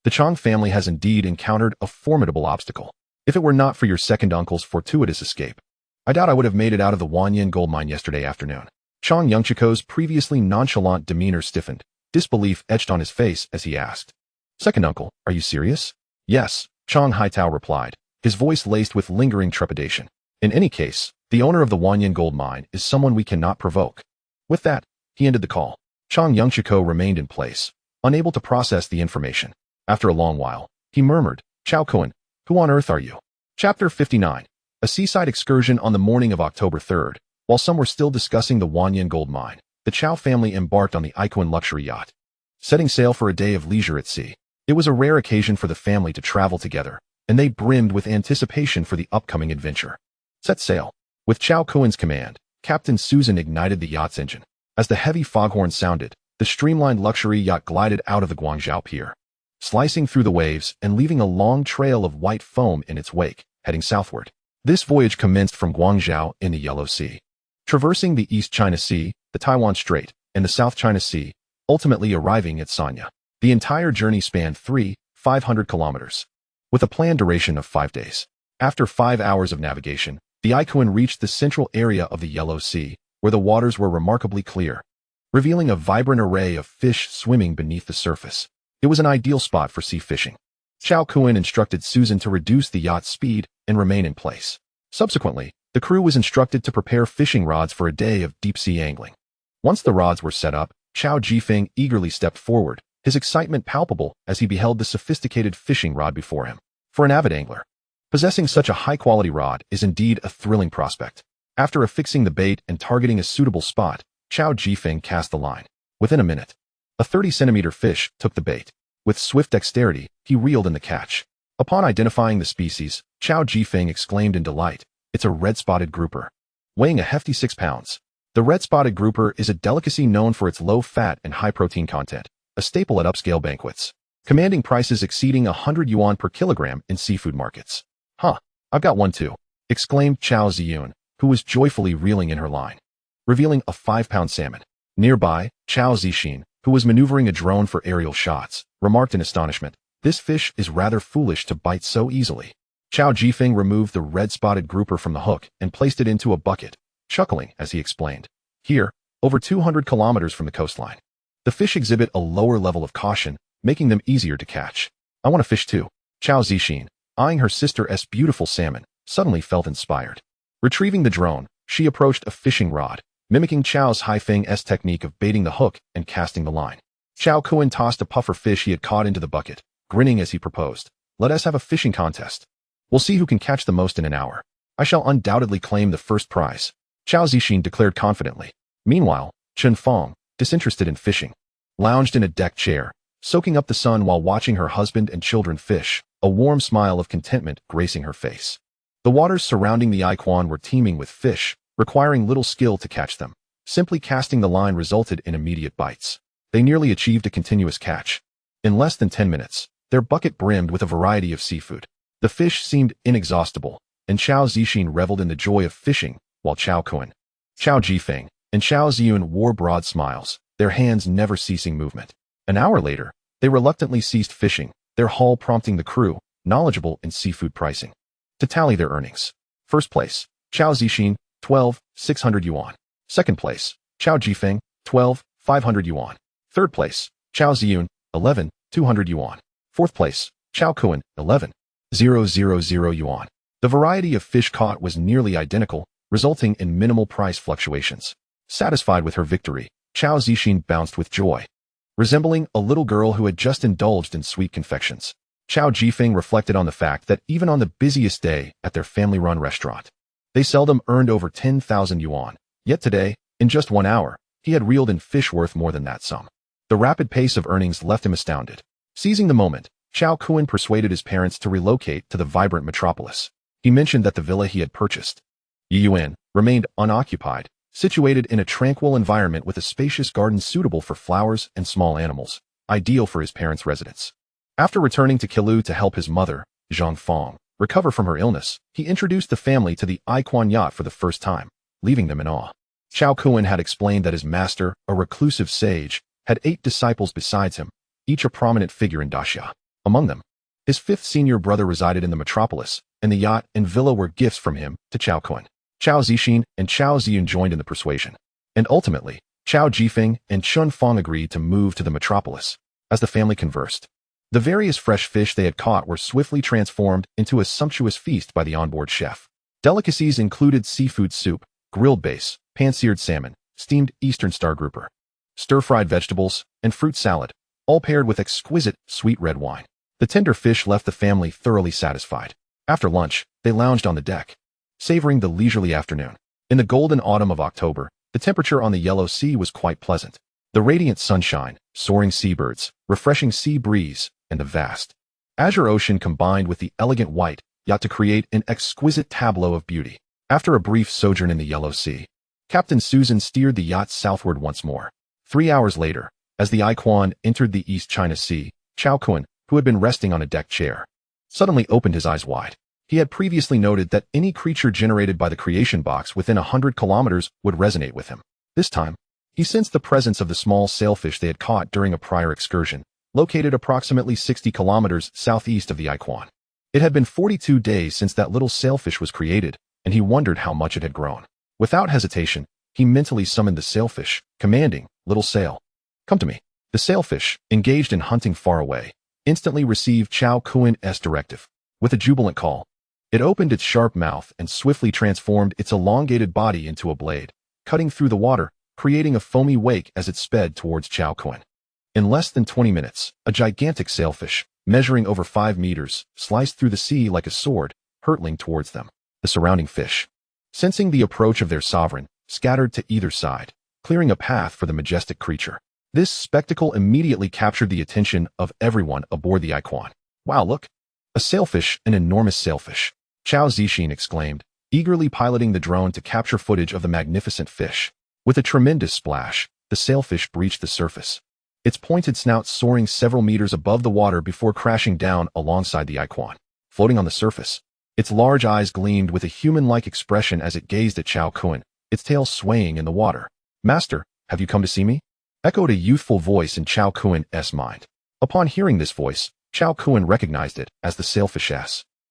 A: The Chang family has indeed encountered a formidable obstacle. If it were not for your second uncle's fortuitous escape, I doubt I would have made it out of the Wanyan gold mine yesterday afternoon. Chang Yongchiko's previously nonchalant demeanor stiffened. Disbelief etched on his face as he asked, second uncle, are you serious? Yes, Chang Haitao replied, his voice laced with lingering trepidation. In any case, the owner of the Wanyan gold mine is someone we cannot provoke. With that, he ended the call. Chang Yongchiko remained in place, unable to process the information. After a long while, he murmured, Cao Kun, who on earth are you? Chapter 59. A seaside excursion on the morning of October 3rd, while some were still discussing the Wanyan gold mine, the Cao family embarked on the Icon luxury yacht, setting sail for a day of leisure at sea. It was a rare occasion for the family to travel together, and they brimmed with anticipation for the upcoming adventure. Set sail. With Cao Kun's command, Captain Susan ignited the yacht's engine. As the heavy foghorn sounded, the streamlined luxury yacht glided out of the Guangzhou pier, slicing through the waves and leaving a long trail of white foam in its wake, heading southward. This voyage commenced from Guangzhou in the Yellow Sea, traversing the East China Sea, the Taiwan Strait, and the South China Sea, ultimately arriving at Sanya. The entire journey spanned 500 kilometers, with a planned duration of 5 days. After 5 hours of navigation, the Icon reached the central area of the Yellow Sea, where the waters were remarkably clear, revealing a vibrant array of fish swimming beneath the surface. It was an ideal spot for sea fishing. Cao Kun instructed Susan to reduce the yacht's speed and remain in place. Subsequently, the crew was instructed to prepare fishing rods for a day of deep-sea angling. Once the rods were set up, Chao Jifeng eagerly stepped forward, his excitement palpable as he beheld the sophisticated fishing rod before him. For an avid angler, possessing such a high-quality rod is indeed a thrilling prospect. After affixing the bait and targeting a suitable spot, Chao Jifeng cast the line. Within a minute, a 30-centimeter fish took the bait. With swift dexterity, he reeled in the catch. Upon identifying the species, Chao Jifeng exclaimed in delight, it's a red-spotted grouper, weighing a hefty 6 pounds. The red-spotted grouper is a delicacy known for its low fat and high protein content, a staple at upscale banquets, commanding prices exceeding 100 yuan per kilogram in seafood markets. Huh, I've got one too, exclaimed Chao Ziyun, who was joyfully reeling in her line, revealing a 5-pound salmon. Nearby, Chao Zixin, who was maneuvering a drone for aerial shots, remarked in astonishment, this fish is rather foolish to bite so easily. Chao Jifeng removed the red-spotted grouper from the hook and placed it into a bucket, chuckling as he explained. Here, over 200 kilometers from the coastline, the fish exhibit a lower level of caution, making them easier to catch. I want to fish too. Chao Zixin, eyeing her sister's beautiful salmon, suddenly felt inspired. Retrieving the drone, she approached a fishing rod, mimicking Chao's Haifeng's technique of baiting the hook and casting the line. Cao Kun tossed a puffer fish he had caught into the bucket, grinning as he proposed, let us have a fishing contest. We'll see who can catch the most in an hour. I shall undoubtedly claim the first prize, Chao Zixin declared confidently. Meanwhile, Chen Fong, disinterested in fishing, lounged in a deck chair, soaking up the sun while watching her husband and children fish, a warm smile of contentment gracing her face. The waters surrounding the Icon were teeming with fish, requiring little skill to catch them. Simply casting the line resulted in immediate bites. They nearly achieved a continuous catch. In less than 10 minutes, their bucket brimmed with a variety of seafood. The fish seemed inexhaustible, and Chao Zixin reveled in the joy of fishing, while Cao Kun, Chao Jifeng, and Chao Ziyun wore broad smiles, their hands never ceasing movement. An hour later, they reluctantly ceased fishing, their haul prompting the crew, knowledgeable in seafood pricing, to tally their earnings. First place, Chao Zixin, 12,600 yuan. Second place, Chao Jifeng, 12,500 yuan. Third place, Chao Ziyun, 11,200 yuan. Fourth place, Cao Kun, 11,000 yuan. The variety of fish caught was nearly identical, resulting in minimal price fluctuations. Satisfied with her victory, Chao Zixin bounced with joy, resembling a little girl who had just indulged in sweet confections. Cao Jifeng reflected on the fact that even on the busiest day at their family-run restaurant, they seldom earned over 10,000 yuan. Yet today, in just 1 hour, he had reeled in fish worth more than that sum. The rapid pace of earnings left him astounded. Seizing the moment, Cao Kun persuaded his parents to relocate to the vibrant metropolis. He mentioned that the villa he had purchased, Yiyuan, remained unoccupied, situated in a tranquil environment with a spacious garden suitable for flowers and small animals, ideal for his parents' residence. After returning to Kilu to help his mother, Zhang Fong, recover from her illness, he introduced the family to the Aiquan yacht for the first time, leaving them in awe. Cao Kun had explained that his master, a reclusive sage, had 8 disciples besides him, each a prominent figure in Daxia. Among them, his 5th senior brother resided in the metropolis, and the yacht and villa were gifts from him to Cao Kun. Cao Zixin and Cao Ziyun joined in the persuasion, and ultimately, Cao Jifeng and Chun Fong agreed to move to the metropolis. As the family conversed, the various fresh fish they had caught were swiftly transformed into a sumptuous feast by the onboard chef. Delicacies included seafood soup, grilled bass, pan-seared salmon, steamed Eastern Star grouper, stir-fried vegetables, and fruit salad, all paired with exquisite, sweet red wine. The tender fish left the family thoroughly satisfied. After lunch, they lounged on the deck, savoring the leisurely afternoon. In the golden autumn of October, the temperature on the Yellow Sea was quite pleasant. The radiant sunshine, soaring seabirds, refreshing sea breeze, and the vast azure ocean combined with the elegant white yacht to create an exquisite tableau of beauty. After a brief sojourn in the Yellow Sea, Captain Susan steered the yacht southward once more. 3 hours later, as the Aiquan entered the East China Sea, Cao Kun, who had been resting on a deck chair, suddenly opened his eyes wide. He had previously noted that any creature generated by the creation box within 100 kilometers would resonate with him. This time, he sensed the presence of the small sailfish they had caught during a prior excursion, located approximately 60 kilometers southeast of the Aiquan. It had been 42 days since that little sailfish was created, and he wondered how much it had grown. Without hesitation, he mentally summoned the sailfish, commanding, "Little sail, come to me." The sailfish, engaged in hunting far away, instantly received Cao Kun's directive. With a jubilant call, it opened its sharp mouth and swiftly transformed its elongated body into a blade, cutting through the water, creating a foamy wake as it sped towards Cao Kun. In less than 20 minutes, a gigantic sailfish, measuring over 5 meters, sliced through the sea like a sword, hurtling towards them. The surrounding fish, sensing the approach of their sovereign, scattered to either side, clearing a path for the majestic creature. This spectacle immediately captured the attention of everyone aboard the Aiquan. "Wow, look! A sailfish, an enormous sailfish!" Cao Zixin exclaimed, eagerly piloting the drone to capture footage of the magnificent fish. With a tremendous splash, the sailfish breached the surface, its pointed snout soaring several meters above the water before crashing down alongside the Aiquan. Floating on the surface, its large eyes gleamed with a human-like expression as it gazed at Cao Kun, its tail swaying in the water. "Master, have you come to see me?" echoed a youthful voice in Cao Kun's mind. Upon hearing this voice, Cao Kun recognized it as the sailfish.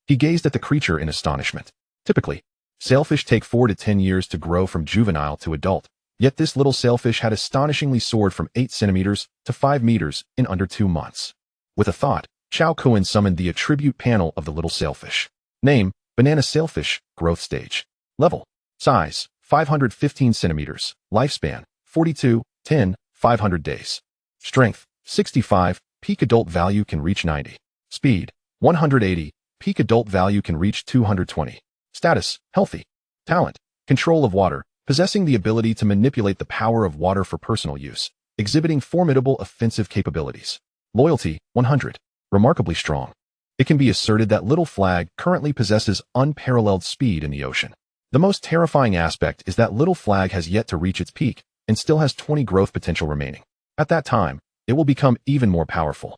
A: He gazed at the creature in astonishment. Typically, sailfish take 4 to 10 years to grow from juvenile to adult, yet this little sailfish had astonishingly soared from 8 centimeters to 5 meters in under 2 months. With a thought, Cao Kun summoned the attribute panel of the little sailfish. Name: banana sailfish, growth stage. Level: size: 515 centimeters. Lifespan: 42, 10, 500 days. Strength: 65, peak adult value can reach 90. Speed: 180, peak adult value can reach 220. Status: healthy. Talent: control of water, possessing the ability to manipulate the power of water for personal use, exhibiting formidable offensive capabilities. Loyalty: 100. Remarkably strong. It can be asserted that Little Flag currently possesses unparalleled speed in the ocean. The most terrifying aspect is that Little Flag has yet to reach its peak and still has 20 growth potential remaining. At that time, it will become even more powerful.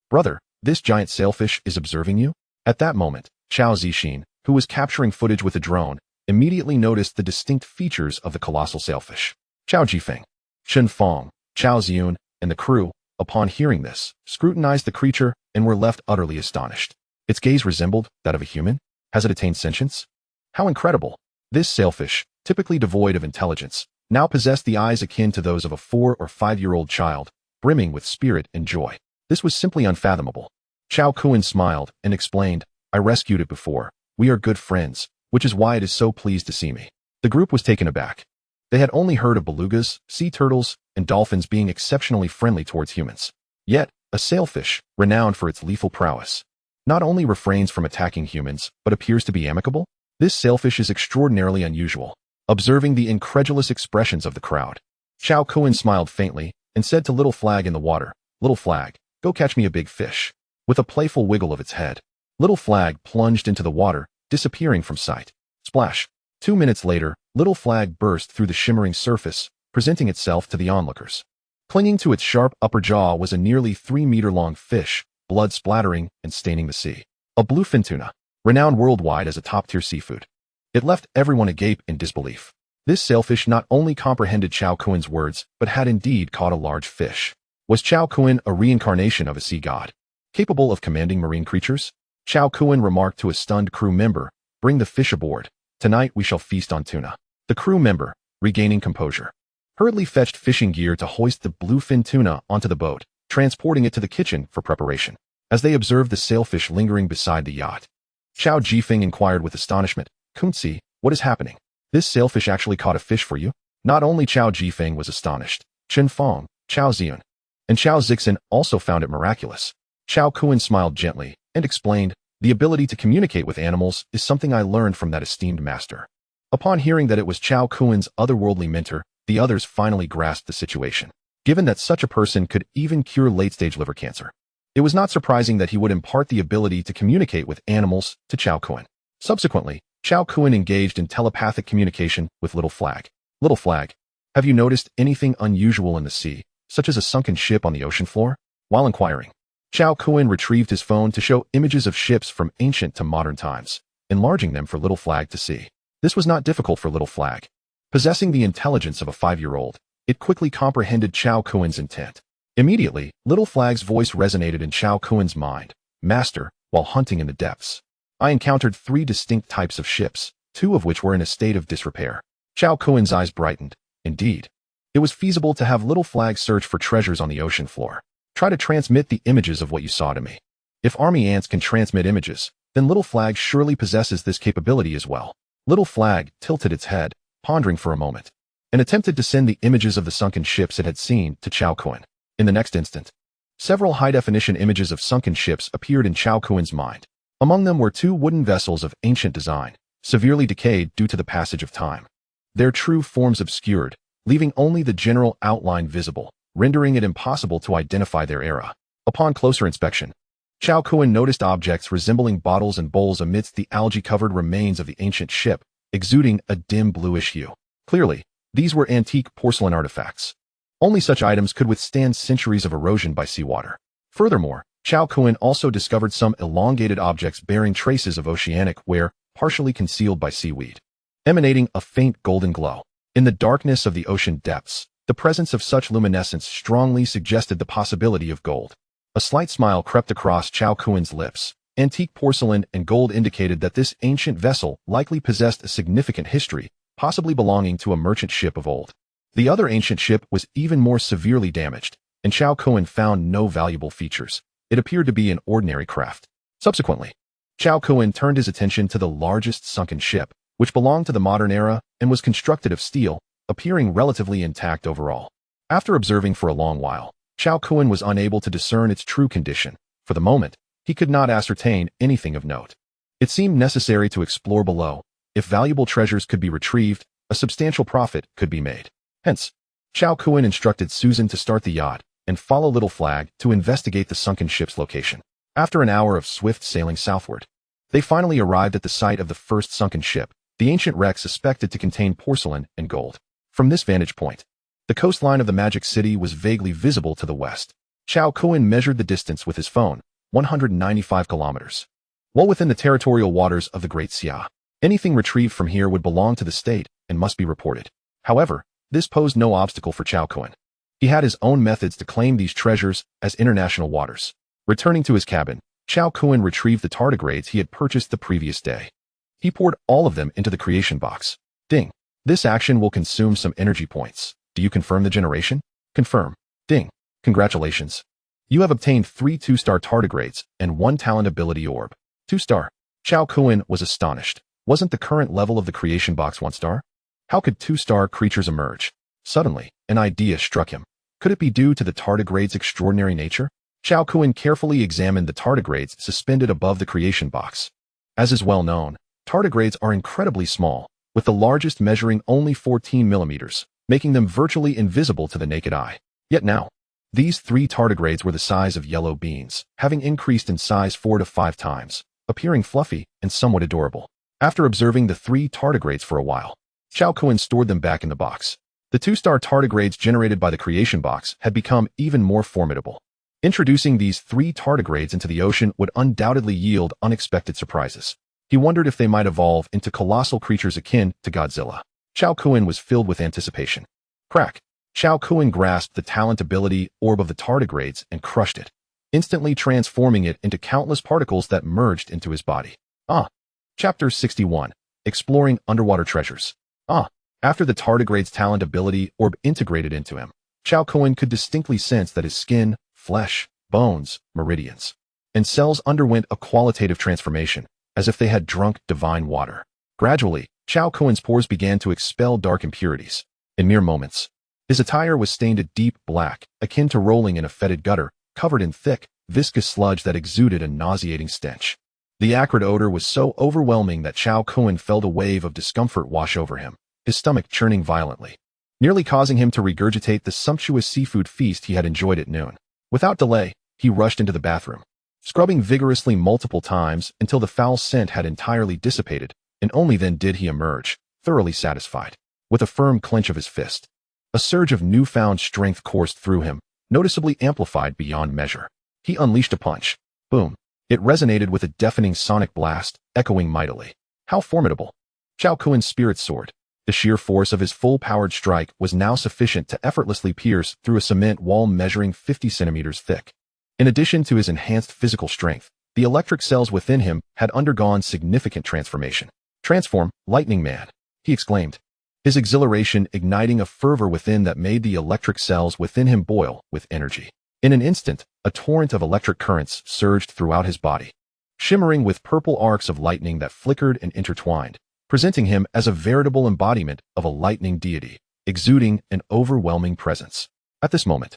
A: "Brother, this giant sailfish is observing you?" At that moment, Cao Zixin, who was capturing footage with a drone, immediately noticed the distinct features of the colossal sailfish. Cao Jifeng, Chun Fong, Cao Ziyun, and the crew, upon hearing this, scrutinized the creature and were left utterly astonished. Its gaze resembled that of a human? Has it attained sentience? How incredible! This sailfish, typically devoid of intelligence, now possessed the eyes akin to those of a 4 or 5-year-old child, brimming with spirit and joy. This was simply unfathomable. Cao Kun smiled and explained, "I rescued it before. We are good friends, which is why it is so pleased to see me." The group was taken aback. They had only heard of belugas, sea turtles, and dolphins being exceptionally friendly towards humans. Yet, a sailfish, renowned for its lethal prowess, not only refrains from attacking humans, but appears to be amicable? This sailfish is extraordinarily unusual. Observing the incredulous expressions of the crowd, Cao Kun smiled faintly and said to Little Flag in the water, "Little Flag, go catch me a big fish." With a playful wiggle of its head, Little Flag plunged into the water, disappearing from sight. Splash! 2 minutes later, Little Flag burst through the shimmering surface, presenting itself to the onlookers. Clinging to its sharp upper jaw was a nearly 3-meter-long fish, blood splattering and staining the sea. A bluefin tuna, renowned worldwide as a top-tier seafood. It left everyone agape in disbelief. This sailfish not only comprehended Cao Kun's words, but had indeed caught a large fish. Was Cao Kun a reincarnation of a sea god, capable of commanding marine creatures? Cao Kun remarked to a stunned crew member, "Bring the fish aboard. Tonight we shall feast on tuna." The crew member, regaining composure, hurriedly fetched fishing gear to hoist the bluefin tuna onto the boat, transporting it to the kitchen for preparation. As they observed the sailfish lingering beside the yacht, Chao Jifeng inquired with astonishment, "Kunzi, what is happening? This sailfish actually caught a fish for you?" Not only Chao Jifeng was astonished, Chen Fong, Chao Ziun, and Chao Zixin also found it miraculous. Cao Kun smiled gently and explained, "The ability to communicate with animals is something I learned from that esteemed master." Upon hearing that it was Cao Kun's otherworldly mentor, the others finally grasped the situation. Given that such a person could even cure late-stage liver cancer, it was not surprising that he would impart the ability to communicate with animals to Cao Kun. Subsequently, Cao Kun engaged in telepathic communication with Little Flag. "Little Flag, have you noticed anything unusual in the sea, such as a sunken ship on the ocean floor?" While inquiring, Cao Kun retrieved his phone to show images of ships from ancient to modern times, enlarging them for Little Flag to see. This was not difficult for Little Flag. Possessing the intelligence of a 5-year-old, it quickly comprehended Cao Kun's intent. Immediately, Little Flag's voice resonated in Cao Kun's mind. "Master, while hunting in the depths, I encountered 3 distinct types of ships, 2 of which were in a state of disrepair." Cao Kun's eyes brightened. Indeed, it was feasible to have Little Flag search for treasures on the ocean floor. "Try to transmit the images of what you saw to me." If army ants can transmit images, then Little Flag surely possesses this capability as well. Little Flag tilted its head, pondering for a moment, and attempted to send the images of the sunken ships it had seen to Cao Kun. In the next instant, several high-definition images of sunken ships appeared in Cao Kun's mind. Among them were 2 wooden vessels of ancient design, severely decayed due to the passage of time. Their true forms obscured, leaving only the general outline visible, rendering it impossible to identify their era. Upon closer inspection, Cao Kun noticed objects resembling bottles and bowls amidst the algae-covered remains of the ancient ship, exuding a dim bluish hue. Clearly, these were antique porcelain artifacts. Only such items could withstand centuries of erosion by seawater. Furthermore, Cao Kun also discovered some elongated objects bearing traces of oceanic wear, partially concealed by seaweed, emanating a faint golden glow. In the darkness of the ocean depths, the presence of such luminescence strongly suggested the possibility of gold. A slight smile crept across Cao Kun's lips. Antique porcelain and gold indicated that this ancient vessel likely possessed a significant history, possibly belonging to a merchant ship of old. The other ancient ship was even more severely damaged, and Cao Kun found no valuable features. It appeared to be an ordinary craft. Subsequently, Cao Kun turned his attention to the largest sunken ship, which belonged to the modern era and was constructed of steel, appearing relatively intact overall. After observing for a long while, Cao Kun was unable to discern its true condition. For the moment, he could not ascertain anything of note. It seemed necessary to explore below. If valuable treasures could be retrieved, a substantial profit could be made. Hence, Cao Kun instructed Susan to start the yacht and follow Little Flag to investigate the sunken ship's location. After an hour of swift sailing southward, they finally arrived at the site of the first sunken ship, the ancient wreck suspected to contain porcelain and gold. From this vantage point, the coastline of the Magic City was vaguely visible to the west. Cao Kun measured the distance with his phone, 195 kilometers. Well within the territorial waters of the Great Xia. Anything retrieved from here would belong to the state and must be reported. However, this posed no obstacle for Cao Kun. He had his own methods to claim these treasures as international waters. Returning to his cabin, Cao Kun retrieved the tardigrades he had purchased the previous day. He poured all of them into the creation box. Ding. This action will consume some energy points. Do you confirm the generation? Confirm. Ding. Congratulations. You have obtained 3 2-star tardigrades and 1 talent ability orb. 2-star. Cao Kun was astonished. Wasn't the current level of the creation box 1-star? How could 2-star creatures emerge? Suddenly, an idea struck him. Could it be due to the tardigrade's extraordinary nature? Cao Kun carefully examined the tardigrades suspended above the creation box. As is well known, tardigrades are incredibly small, with the largest measuring only 14 millimeters, making them virtually invisible to the naked eye. Yet now, these 3 tardigrades were the size of yellow beans, having increased in size 4 to 5 times, appearing fluffy and somewhat adorable. After observing the 3 tardigrades for a while, Cao Kun stored them back in the box. The 2-star tardigrades generated by the creation box had become even more formidable. Introducing these 3 tardigrades into the ocean would undoubtedly yield unexpected surprises. He wondered if they might evolve into colossal creatures akin to Godzilla. Cao Kun was filled with anticipation. Crack! Cao Kun grasped the talent-ability orb of the tardigrades and crushed it, instantly transforming it into countless particles that merged into his body. Chapter 61. Exploring Underwater Treasures. After the tardigrade's talent-ability orb integrated into him, Cao Kun could distinctly sense that his skin, flesh, bones, meridians, and cells underwent a qualitative transformation, as if they had drunk divine water. Gradually, Cao Kun's pores began to expel dark impurities. In mere moments, his attire was stained a deep black, akin to rolling in a fetid gutter, covered in thick, viscous sludge that exuded a nauseating stench. The acrid odor was so overwhelming that Cao Kun felt a wave of discomfort wash over him, his stomach churning violently, nearly causing him to regurgitate the sumptuous seafood feast he had enjoyed at noon. Without delay, he rushed into the bathroom, scrubbing vigorously multiple times until the foul scent had entirely dissipated, and only then did he emerge, thoroughly satisfied. With a firm clench of his fist, a surge of newfound strength coursed through him, noticeably amplified beyond measure. He unleashed a punch. Boom! It resonated with a deafening sonic blast, echoing mightily. How formidable! Cao Kun's spirit soared. The sheer force of his full-powered strike was now sufficient to effortlessly pierce through a cement wall measuring 50 centimeters thick. In addition to his enhanced physical strength, the electric cells within him had undergone significant transformation. Transform, Lightning Man! He exclaimed, his exhilaration igniting a fervor within that made the electric cells within him boil with energy. In an instant, a torrent of electric currents surged throughout his body, shimmering with purple arcs of lightning that flickered and intertwined, presenting him as a veritable embodiment of a lightning deity, exuding an overwhelming presence. At this moment,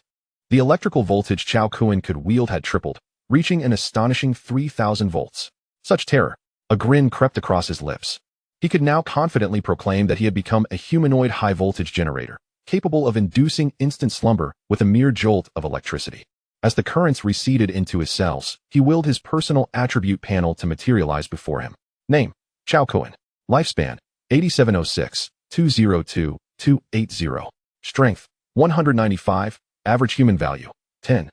A: the electrical voltage Cao Kun could wield had tripled, reaching an astonishing 3,000 volts. Such terror! A grin crept across his lips. He could now confidently proclaim that he had become a humanoid high-voltage generator, capable of inducing instant slumber with a mere jolt of electricity. As the currents receded into his cells, he willed his personal attribute panel to materialize before him. Name: Cao Kun. Lifespan: 8706-202-280. Strength: 195. Average human value: 10.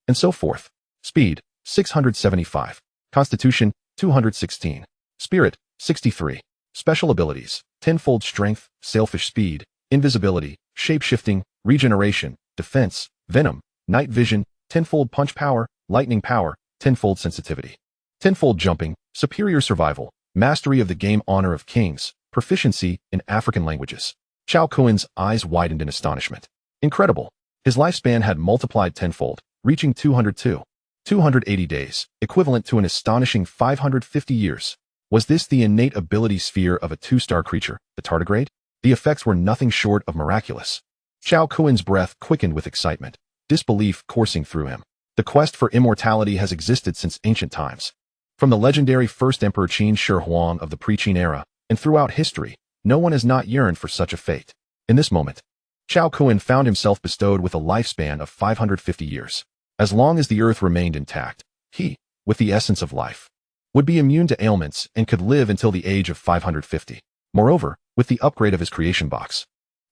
A: And so forth. Speed: 675. Constitution: 216. Spirit: 63. Special abilities: tenfold strength, sailfish speed, invisibility, shapeshifting, regeneration, defense, venom, night vision, tenfold punch power, lightning power, tenfold sensitivity, tenfold jumping, superior survival, mastery of the game Honor of Kings, proficiency in African languages. Cao Kun's eyes widened in astonishment. Incredible! His lifespan had multiplied tenfold, reaching 280 days, equivalent to an astonishing 550 years. Was this the innate ability sphere of a 2-star creature, the tardigrade? The effects were nothing short of miraculous. Cao Kun's breath quickened with excitement, disbelief coursing through him. The quest for immortality has existed since ancient times. From the legendary first emperor Qin Shi Huang of the pre-Qin era, and throughout history, no one has not yearned for such a fate. In this moment, Cao Kun found himself bestowed with a lifespan of 550 years. As long as the earth remained intact, he, with the essence of life, would be immune to ailments and could live until the age of 550. Moreover, with the upgrade of his creation box,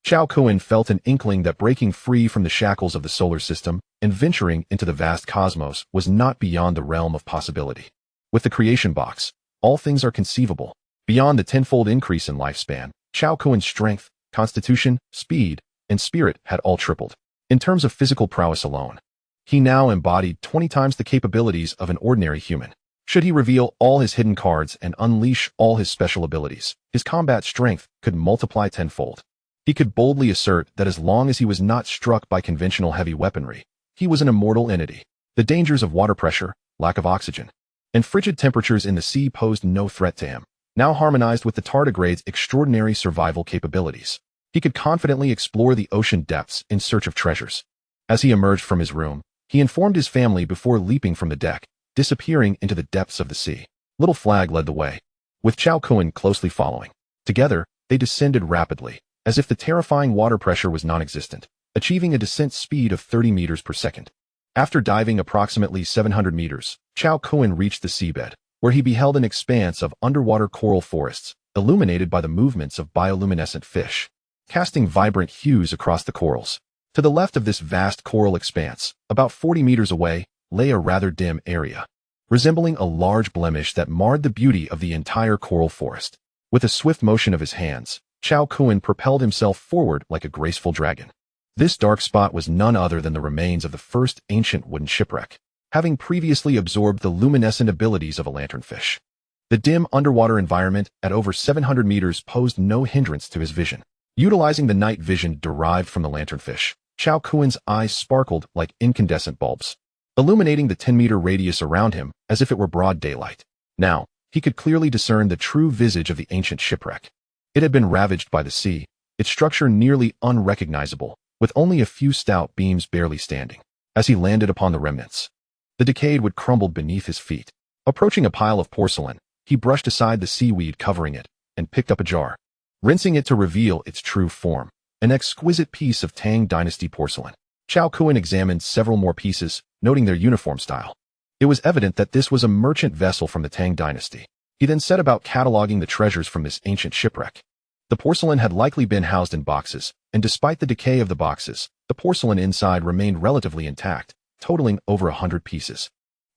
A: Cao Kun felt an inkling that breaking free from the shackles of the solar system and venturing into the vast cosmos was not beyond the realm of possibility. With the creation box, all things are conceivable. Beyond the tenfold increase in lifespan, Cao Kun's strength, constitution, speed, and spirit had all tripled. In terms of physical prowess alone, he now embodied 20 times the capabilities of an ordinary human. Should he reveal all his hidden cards and unleash all his special abilities, his combat strength could multiply tenfold. He could boldly assert that as long as he was not struck by conventional heavy weaponry, he was an immortal entity. The dangers of water pressure, lack of oxygen, and frigid temperatures in the sea posed no threat to him, now harmonized with the tardigrade's extraordinary survival capabilities. He could confidently explore the ocean depths in search of treasures. As he emerged from his room, He informed his family before leaping from the deck, disappearing into the depths of the sea. Little Flag led the way, with Cao Kun closely following. Together, they descended rapidly, as if the terrifying water pressure was non-existent, achieving a descent speed of 30 meters per second. After diving approximately 700 meters, Cao Kun reached the seabed, where he beheld an expanse of underwater coral forests, illuminated by the movements of bioluminescent fish, casting vibrant hues across the corals. To the left of this vast coral expanse, about 40 meters away, lay a rather dim area, resembling a large blemish that marred the beauty of the entire coral forest. With a swift motion of his hands, Cao Kun propelled himself forward like a graceful dragon. This dark spot was none other than the remains of the first ancient wooden shipwreck, having previously absorbed the luminescent abilities of a lanternfish. The dim underwater environment at over 700 meters posed no hindrance to his vision. Utilizing the night vision derived from the lanternfish, Cao Kun's eyes sparkled like incandescent bulbs, illuminating the 10-meter radius around him as if it were broad daylight. Now, he could clearly discern the true visage of the ancient shipwreck. It had been ravaged by the sea, its structure nearly unrecognizable, with only a few stout beams barely standing. As he landed upon the remnants, the decayed wood crumbled beneath his feet. Approaching a pile of porcelain, he brushed aside the seaweed covering it and picked up a jar, rinsing it to reveal its true form, an exquisite piece of Tang Dynasty porcelain. Cao Kun examined several more pieces, noting their uniform style. It was evident that this was a merchant vessel from the Tang Dynasty. He then set about cataloging the treasures from this ancient shipwreck. The porcelain had likely been housed in boxes, and despite the decay of the boxes, the porcelain inside remained relatively intact, totaling over 100 pieces,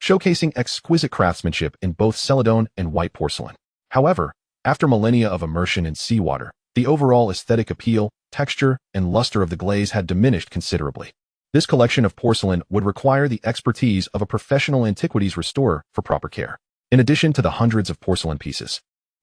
A: showcasing exquisite craftsmanship in both Celadon and white porcelain. However, after millennia of immersion in seawater, the overall aesthetic appeal, texture, and luster of the glaze had diminished considerably. This collection of porcelain would require the expertise of a professional antiquities restorer for proper care. In addition to the hundreds of porcelain pieces,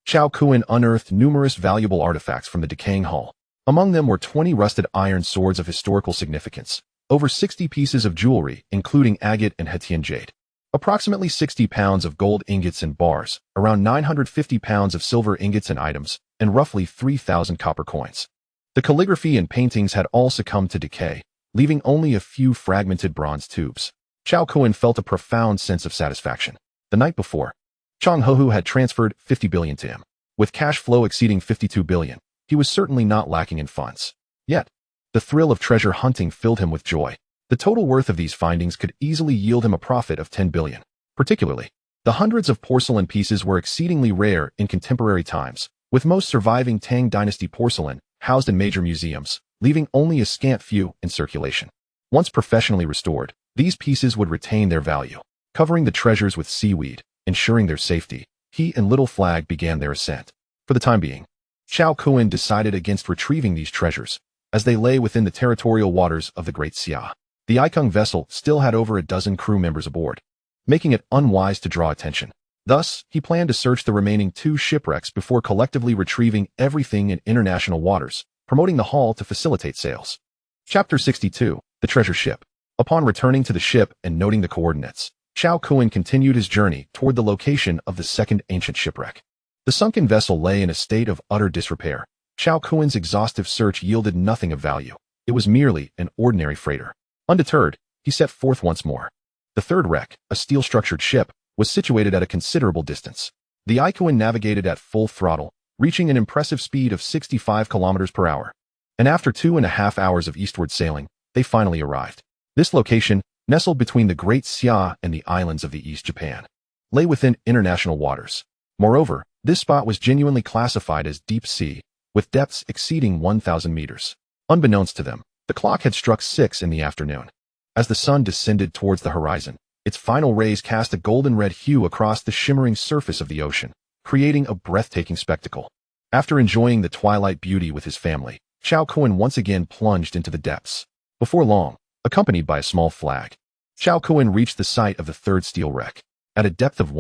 A: Cao Kun unearthed numerous valuable artifacts from the decaying hull. Among them were 20 rusted iron swords of historical significance, over 60 pieces of jewelry, including agate and Hetian jade, approximately 60 pounds of gold ingots and bars, around 950 pounds of silver ingots and items, and roughly 3,000 copper coins. The calligraphy and paintings had all succumbed to decay, leaving only a few fragmented bronze tubes. Cao Kun felt a profound sense of satisfaction. The night before, Chang Hohu had transferred 50 billion to him. With cash flow exceeding 52 billion, he was certainly not lacking in funds. Yet, the thrill of treasure hunting filled him with joy. The total worth of these findings could easily yield him a profit of 10 billion. Particularly, the hundreds of porcelain pieces were exceedingly rare in contemporary times, with most surviving Tang Dynasty porcelain housed in major museums, leaving only a scant few in circulation. Once professionally restored, these pieces would retain their value. Covering the treasures with seaweed, ensuring their safety, he and Little Flag began their ascent. For the time being, Cao Kun decided against retrieving these treasures, as they lay within the territorial waters of the Great Xia. The Ikung vessel still had over a dozen crew members aboard, making it unwise to draw attention. Thus, he planned to search the remaining 2 shipwrecks before collectively retrieving everything in international waters, promoting the haul to facilitate sales. Chapter 62, The Treasure Ship. Upon returning to the ship and noting the coordinates, Cao Kun continued his journey toward the location of the second ancient shipwreck. The sunken vessel lay in a state of utter disrepair. Cao Kun's exhaustive search yielded nothing of value. It was merely an ordinary freighter. Undeterred, he set forth once more. The third wreck, a steel-structured ship, was situated at a considerable distance. The Ikun navigated at full throttle, reaching an impressive speed of 65 kilometers per hour. And after 2.5 hours of eastward sailing, they finally arrived. This location, nestled between the Great Xia and the islands of the East Japan, lay within international waters. Moreover, this spot was genuinely classified as deep sea, with depths exceeding 1,000 meters. Unbeknownst to them, the clock had struck 6 in the afternoon. As the sun descended towards the horizon, its final rays cast a golden-red hue across the shimmering surface of the ocean, creating a breathtaking spectacle. After enjoying the twilight beauty with his family, Cao Kun once again plunged into the depths. Before long, accompanied by a small flag, Cao Kun reached the site of the third steel wreck. At a depth of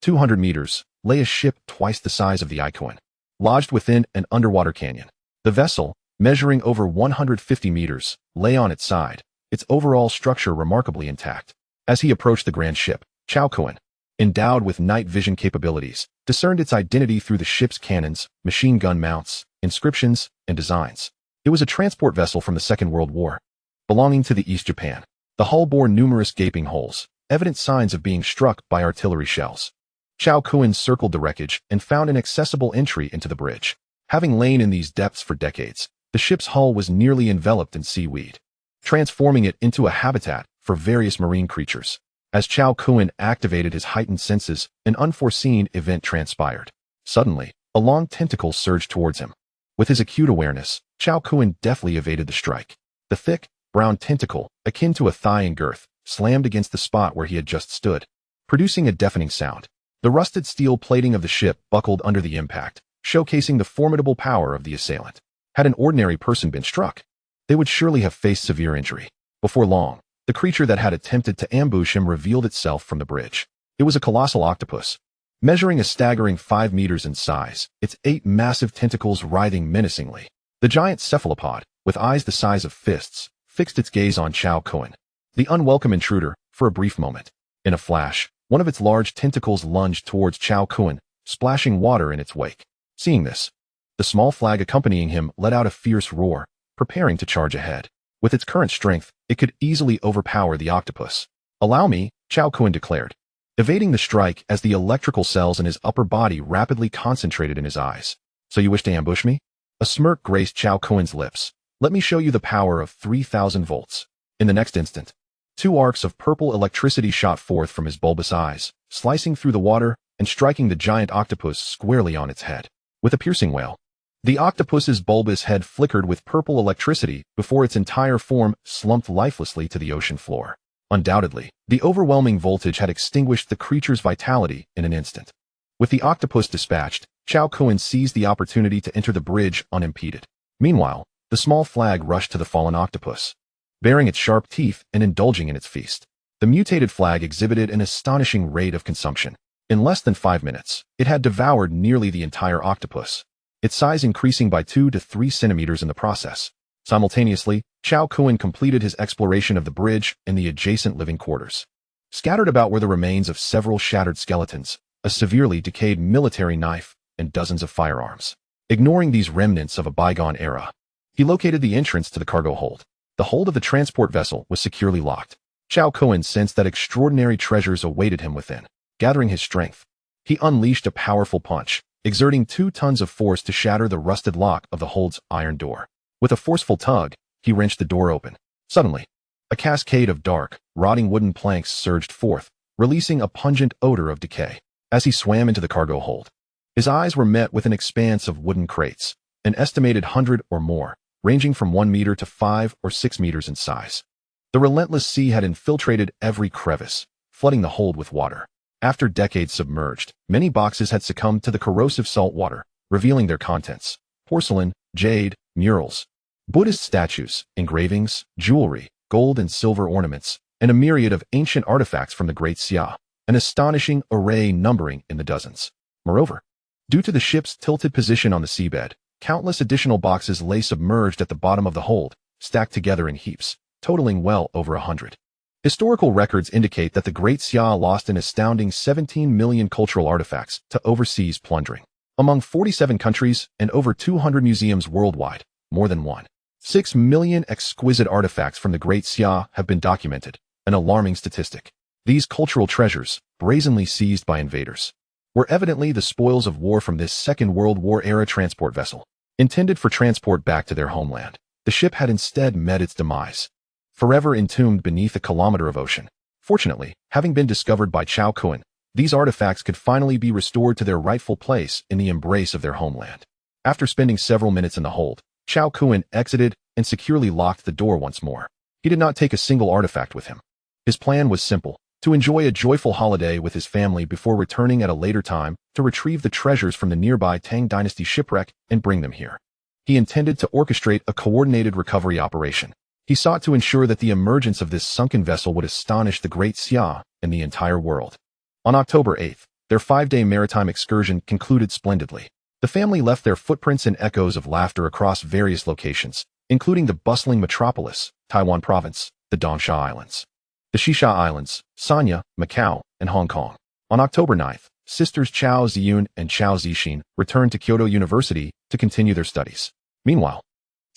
A: 200 meters, lay a ship twice the size of the Ikun, lodged within an underwater canyon. The vessel, measuring over 150 meters, lay on its side, its overall structure remarkably intact. As he approached the grand ship, Cao Kun, endowed with night vision capabilities, discerned its identity through the ship's cannons, machine gun mounts, inscriptions, and designs. It was a transport vessel from the Second World War, belonging to the East Japan. The hull bore numerous gaping holes, evident signs of being struck by artillery shells. Cao Kun circled the wreckage and found an accessible entry into the bridge. Having lain in these depths for decades, the ship's hull was nearly enveloped in seaweed, transforming it into a habitat for various marine creatures. As Cao Kun activated his heightened senses, an unforeseen event transpired. Suddenly, a long tentacle surged towards him. With his acute awareness, Cao Kun deftly evaded the strike. The thick, brown tentacle, akin to a thigh in girth, slammed against the spot where he had just stood, producing a deafening sound. The rusted steel plating of the ship buckled under the impact, showcasing the formidable power of the assailant. Had an ordinary person been struck, they would surely have faced severe injury. Before long, the creature that had attempted to ambush him revealed itself from the bridge. It was a colossal octopus, measuring a staggering 5 meters in size, its 8 massive tentacles writhing menacingly. The giant cephalopod, with eyes the size of fists, fixed its gaze on Cao Kun, the unwelcome intruder, for a brief moment. In a flash, one of its large tentacles lunged towards Cao Kun, splashing water in its wake. Seeing this, the small flag accompanying him let out a fierce roar, preparing to charge ahead. With its current strength, it could easily overpower the octopus. "Allow me," Cao Kun declared, evading the strike as the electrical cells in his upper body rapidly concentrated in his eyes. "So you wish to ambush me?" A smirk graced Cao Kun's lips. "Let me show you the power of 3,000 volts." In the next instant, 2 arcs of purple electricity shot forth from his bulbous eyes, slicing through the water and striking the giant octopus squarely on its head. With a piercing wail, the octopus's bulbous head flickered with purple electricity before its entire form slumped lifelessly to the ocean floor. Undoubtedly, the overwhelming voltage had extinguished the creature's vitality in an instant. With the octopus dispatched, Cao Kun seized the opportunity to enter the bridge unimpeded. Meanwhile, the small flag rushed to the fallen octopus, baring its sharp teeth and indulging in its feast. The mutated flag exhibited an astonishing rate of consumption. In less than 5 minutes, it had devoured nearly the entire octopus, its size increasing by 2 to 3 centimeters in the process. Simultaneously, Cao Kun completed his exploration of the bridge and the adjacent living quarters. Scattered about were the remains of several shattered skeletons, a severely decayed military knife, and dozens of firearms. Ignoring these remnants of a bygone era, he located the entrance to the cargo hold. The hold of the transport vessel was securely locked. Cao Kun sensed that extraordinary treasures awaited him within. Gathering his strength, he unleashed a powerful punch, exerting 2 tons of force to shatter the rusted lock of the hold's iron door. With a forceful tug, he wrenched the door open. Suddenly, a cascade of dark, rotting wooden planks surged forth, releasing a pungent odor of decay. As he swam into the cargo hold, his eyes were met with an expanse of wooden crates, an estimated 100 or more, ranging from 1 meter to 5 or 6 meters in size. The relentless sea had infiltrated every crevice, flooding the hold with water. After decades submerged, many boxes had succumbed to the corrosive salt water, revealing their contents: porcelain, jade, murals, Buddhist statues, engravings, jewelry, gold and silver ornaments, and a myriad of ancient artifacts from the Great Xia, an astonishing array numbering in the dozens. Moreover, due to the ship's tilted position on the seabed, countless additional boxes lay submerged at the bottom of the hold, stacked together in heaps, totaling well over 100. Historical records indicate that the Great Xia lost an astounding 17 million cultural artifacts to overseas plundering. Among 47 countries and over 200 museums worldwide, more than 1.6 million exquisite artifacts from the Great Xia have been documented, an alarming statistic. These cultural treasures, brazenly seized by invaders, were evidently the spoils of war from this Second World War-era transport vessel. Intended for transport back to their homeland, the ship had instead met its demise, forever entombed beneath a kilometer of ocean. Fortunately, having been discovered by Cao Kun, these artifacts could finally be restored to their rightful place in the embrace of their homeland. After spending several minutes in the hold, Cao Kun exited and securely locked the door once more. He did not take a single artifact with him. His plan was simple: to enjoy a joyful holiday with his family before returning at a later time to retrieve the treasures from the nearby Tang Dynasty shipwreck and bring them here. He intended to orchestrate a coordinated recovery operation. He sought to ensure that the emergence of this sunken vessel would astonish the Great Xia and the entire world. On October 8th, their 5-day maritime excursion concluded splendidly. The family left their footprints and echoes of laughter across various locations, including the bustling metropolis, Taiwan Province, the Dongsha Islands, the Shisha Islands, Sanya, Macau, and Hong Kong. On October 9th, sisters Chao Ziyun and Chao Zixin returned to Kyoto University to continue their studies. Meanwhile,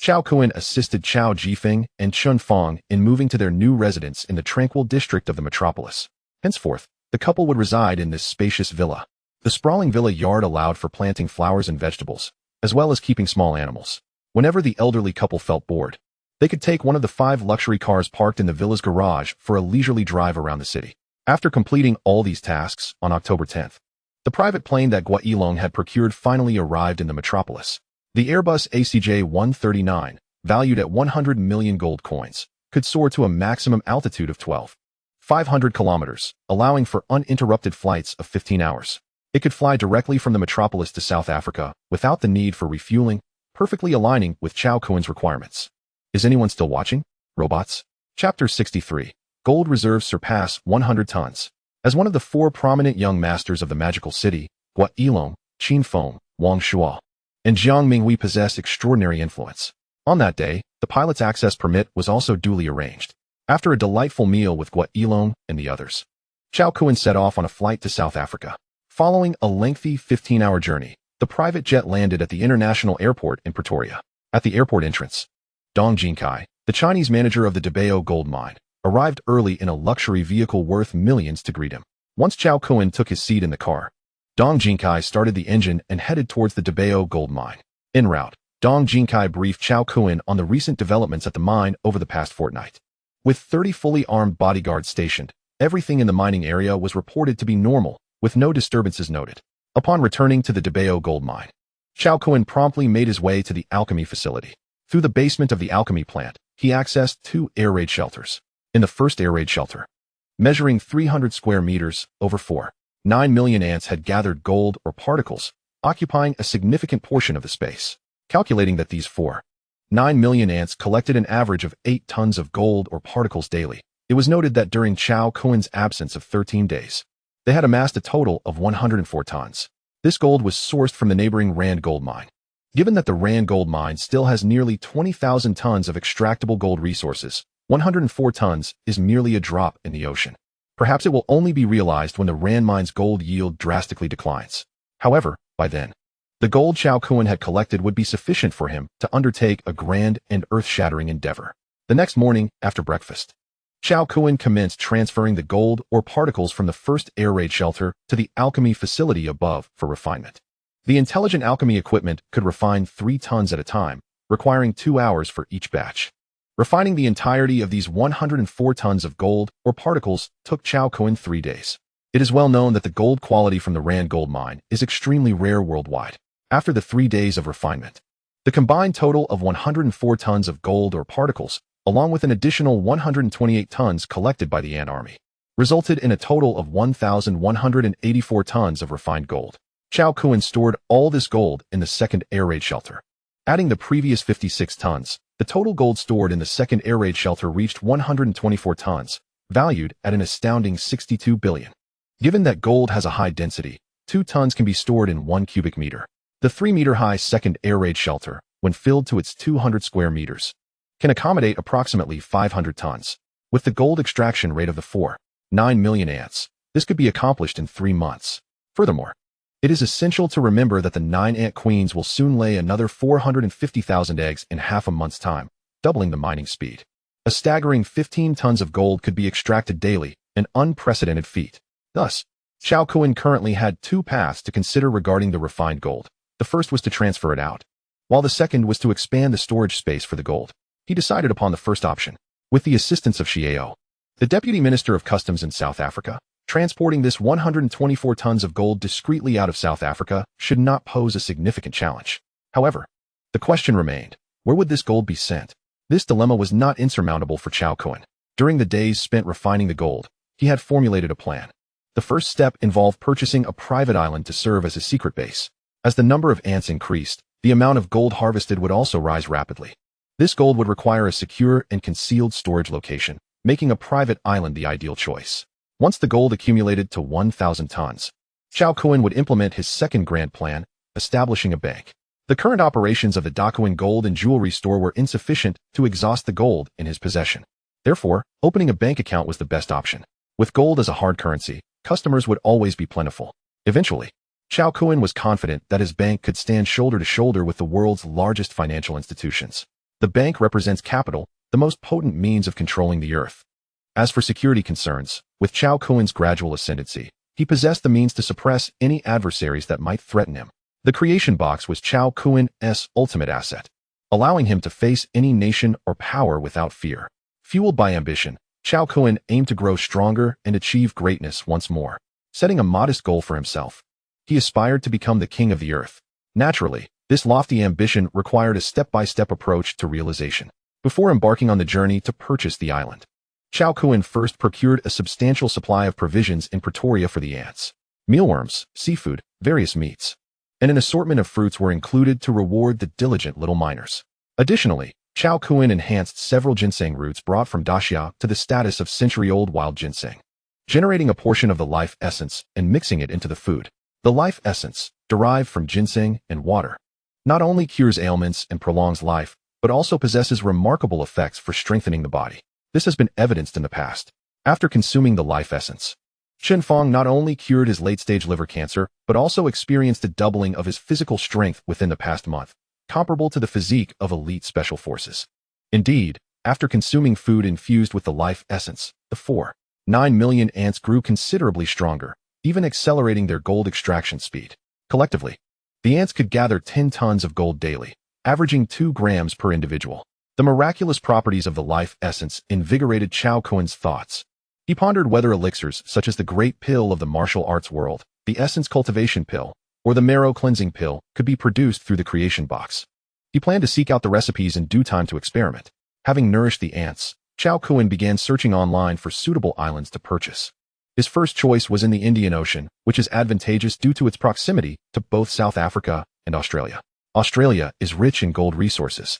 A: Cao Kun assisted Cao Jifeng and Chun Fong in moving to their new residence in the tranquil district of the metropolis. Henceforth, the couple would reside in this spacious villa. The sprawling villa yard allowed for planting flowers and vegetables, as well as keeping small animals. Whenever the elderly couple felt bored, they could take one of the 5 luxury cars parked in the villa's garage for a leisurely drive around the city. After completing all these tasks, on October 10th, the private plane that Guo Yilong had procured finally arrived in the metropolis. The Airbus ACJ-139, valued at 100 million gold coins, could soar to a maximum altitude of 12,500 kilometers, allowing for uninterrupted flights of 15 hours. It could fly directly from the metropolis to South Africa without the need for refueling, perfectly aligning with Cao Kun's requirements. Is anyone still watching? Robots? Chapter 63. Gold reserves surpass 100 tons. As one of the 4 prominent young masters of the magical city, Guo Yilong, Qin Feng, Wang Shuo, and Jiang Minghui possessed extraordinary influence. On that day, the pilot's access permit was also duly arranged. After a delightful meal with Guo Yilong and the others, Cao Kun set off on a flight to South Africa. Following a lengthy 15-hour journey, the private jet landed at the international airport in Pretoria. At the airport entrance, Dong Jinkai, the Chinese manager of the Dabao gold mine, arrived early in a luxury vehicle worth millions to greet him. Once Cao Kun took his seat in the car, Dong Jinkai started the engine and headed towards the Dabao gold mine. En route, Dong Jinkai briefed Cao Kun on the recent developments at the mine over the past fortnight. With 30 fully armed bodyguards stationed, everything in the mining area was reported to be normal, with no disturbances noted. Upon returning to the Dabao gold mine, Cao Kun promptly made his way to the alchemy facility. Through the basement of the alchemy plant, he accessed 2 air raid shelters. In the first air raid shelter, measuring 300 square meters over 4.9 million ants had gathered gold or particles, occupying a significant portion of the space. Calculating that these 4.9 million ants collected an average of 8 tons of gold or particles daily, it was noted that during Cao Kun's absence of 13 days, they had amassed a total of 104 tons. This gold was sourced from the neighboring Rand gold mine. Given that the Rand gold mine still has nearly 20,000 tons of extractable gold resources, 104 tons is merely a drop in the ocean. Perhaps it will only be realized when the Rand mine's gold yield drastically declines. However, by then, the gold Cao Kun had collected would be sufficient for him to undertake a grand and earth-shattering endeavor. The next morning, after breakfast, Cao Kun commenced transferring the gold or particles from the first air raid shelter to the alchemy facility above for refinement. The intelligent alchemy equipment could refine 3 tons at a time, requiring 2 hours for each batch. Refining the entirety of these 104 tons of gold or particles took Cao Kun 3 days. It is well known that the gold quality from the Rand gold mine is extremely rare worldwide. After the 3 days of refinement, the combined total of 104 tons of gold or particles, along with an additional 128 tons collected by the ant army, resulted in a total of 1,184 tons of refined gold. Cao Kun stored all this gold in the second air raid shelter. Adding the previous 56 tons, the total gold stored in the second air raid shelter reached 124 tons, valued at an astounding 62 billion. Given that gold has a high density, 2 tons can be stored in 1 cubic meter. The 3-meter-high second air raid shelter, when filled to its 200 square meters, can accommodate approximately 500 tons. With the gold extraction rate of the 4.9 million ants, this could be accomplished in 3 months. Furthermore, it is essential to remember that the 9 ant queens will soon lay another 450,000 eggs in half a month's time, doubling the mining speed. A staggering 15 tons of gold could be extracted daily, an unprecedented feat. Thus, Cao Kun currently had 2 paths to consider regarding the refined gold. The first was to transfer it out, while the second was to expand the storage space for the gold. He decided upon the first option. With the assistance of Xiao, the Deputy Minister of Customs in South Africa, transporting this 124 tons of gold discreetly out of South Africa should not pose a significant challenge. However, the question remained, where would this gold be sent? This dilemma was not insurmountable for Cao Kun. During the days spent refining the gold, he had formulated a plan. The first step involved purchasing a private island to serve as a secret base. As the number of ants increased, the amount of gold harvested would also rise rapidly. This gold would require a secure and concealed storage location, making a private island the ideal choice. Once the gold accumulated to 1,000 tons, Cao Kun would implement his second grand plan, establishing a bank. The current operations of the Dakuin Gold and Jewelry Store were insufficient to exhaust the gold in his possession. Therefore, opening a bank account was the best option. With gold as a hard currency, customers would always be plentiful. Eventually, Cao Kun was confident that his bank could stand shoulder to shoulder with the world's largest financial institutions. The bank represents capital, the most potent means of controlling the earth. As for security concerns, with Cao Kun's gradual ascendancy, he possessed the means to suppress any adversaries that might threaten him. The creation box was Cao Kun's ultimate asset, allowing him to face any nation or power without fear. Fueled by ambition, Cao Kun aimed to grow stronger and achieve greatness once more. Setting a modest goal for himself, he aspired to become the king of the earth. Naturally, this lofty ambition required a step-by-step approach to realization. Before embarking on the journey to purchase the island, Cao Kun first procured a substantial supply of provisions in Pretoria for the ants. Mealworms, seafood, various meats, and an assortment of fruits were included to reward the diligent little miners. Additionally, Cao Kun enhanced several ginseng roots brought from Daxia to the status of century-old wild ginseng, generating a portion of the life essence and mixing it into the food. The life essence, derived from ginseng and water, not only cures ailments and prolongs life, but also possesses remarkable effects for strengthening the body. This has been evidenced in the past. After consuming the life essence, Chen Feng not only cured his late-stage liver cancer, but also experienced a doubling of his physical strength within the past month, comparable to the physique of elite special forces. Indeed, after consuming food infused with the life essence, the 4.9 million ants grew considerably stronger, even accelerating their gold extraction speed. Collectively, the ants could gather 10 tons of gold daily, averaging 2 grams per individual. The miraculous properties of the life essence invigorated Cao Kun's thoughts. He pondered whether elixirs such as the Great Pill of the martial arts world, the Essence Cultivation Pill, or the Marrow Cleansing Pill could be produced through the creation box. He planned to seek out the recipes in due time to experiment. Having nourished the ants, Cao Kun began searching online for suitable islands to purchase. His first choice was in the Indian Ocean, which is advantageous due to its proximity to both South Africa and Australia. Australia is rich in gold resources,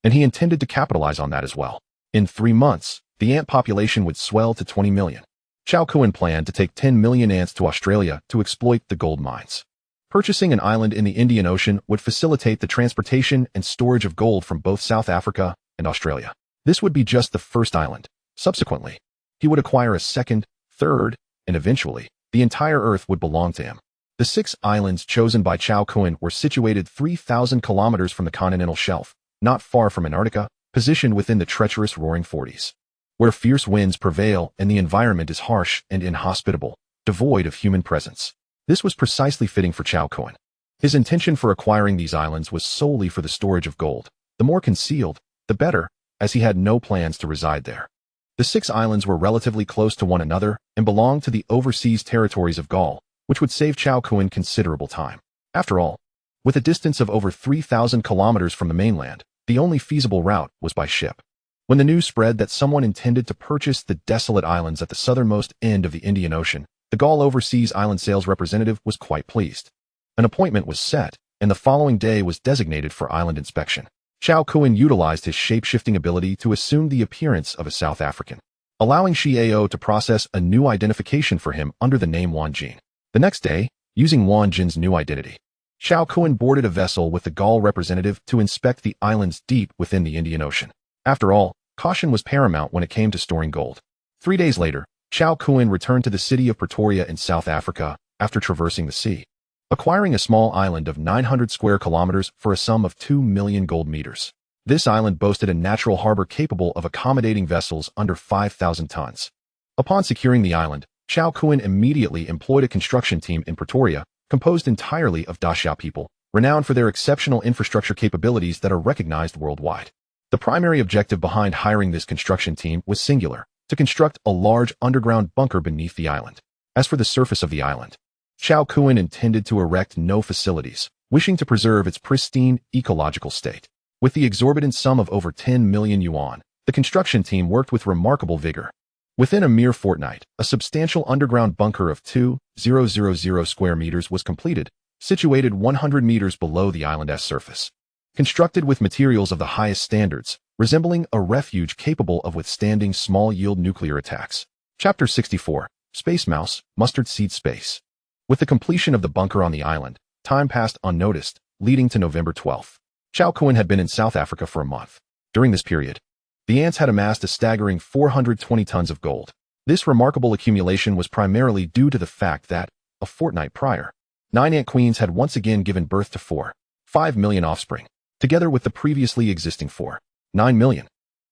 A: and he intended to capitalize on that as well. In 3 months, the ant population would swell to 20 million. Cao Kun planned to take 10 million ants to Australia to exploit the gold mines. Purchasing an island in the Indian Ocean would facilitate the transportation and storage of gold from both South Africa and Australia. This would be just the first island. Subsequently, he would acquire a second, third, and eventually, the entire Earth would belong to him. The 6 islands chosen by Cao Kun were situated 3,000 kilometers from the continental shelf, not far from Antarctica, positioned within the treacherous roaring Forties, where fierce winds prevail and the environment is harsh and inhospitable, devoid of human presence. This was precisely fitting for Cao Kun. His intention for acquiring these islands was solely for the storage of gold. The more concealed, the better, as he had no plans to reside there. The 6 islands were relatively close to one another and belonged to the overseas territories of Gaul, which would save Cao Kun considerable time. After all, with a distance of over 3,000 kilometers from the mainland, the only feasible route was by ship. When the news spread that someone intended to purchase the desolate islands at the southernmost end of the Indian Ocean, the Gaul overseas island sales representative was quite pleased. An appointment was set, and the following day was designated for island inspection. Cao Kun utilized his shape-shifting ability to assume the appearance of a South African, allowing Xiao to process a new identification for him under the name Wan Jin. The next day, using Wan Jin's new identity, Cao Kun boarded a vessel with the Gaul representative to inspect the islands deep within the Indian Ocean. After all, caution was paramount when it came to storing gold. 3 days later, Cao Kun returned to the city of Pretoria in South Africa after traversing the sea, acquiring a small island of 900 square kilometers for a sum of 2 million gold meters. This island boasted a natural harbor capable of accommodating vessels under 5,000 tons. Upon securing the island, Cao Kun immediately employed a construction team in Pretoria, composed entirely of Daxia people, renowned for their exceptional infrastructure capabilities that are recognized worldwide. The primary objective behind hiring this construction team was singular: to construct a large underground bunker beneath the island. As for the surface of the island, Cao Kun intended to erect no facilities, wishing to preserve its pristine ecological state. With the exorbitant sum of over 10 million yuan, the construction team worked with remarkable vigor. Within a mere fortnight, a substantial underground bunker of 2,000 square meters was completed, situated 100 meters below the island's surface. Constructed with materials of the highest standards, resembling a refuge capable of withstanding small-yield nuclear attacks. Chapter 64, Space Mouse, Mustard Seed Space. With the completion of the bunker on the island, time passed unnoticed, leading to November 12th. Cao Kun had been in South Africa for a month. During this period, the ants had amassed a staggering 420 tons of gold. This remarkable accumulation was primarily due to the fact that, a fortnight prior, 9 ant queens had once again given birth to 4.5 million offspring, together with the previously existing 4 9 million.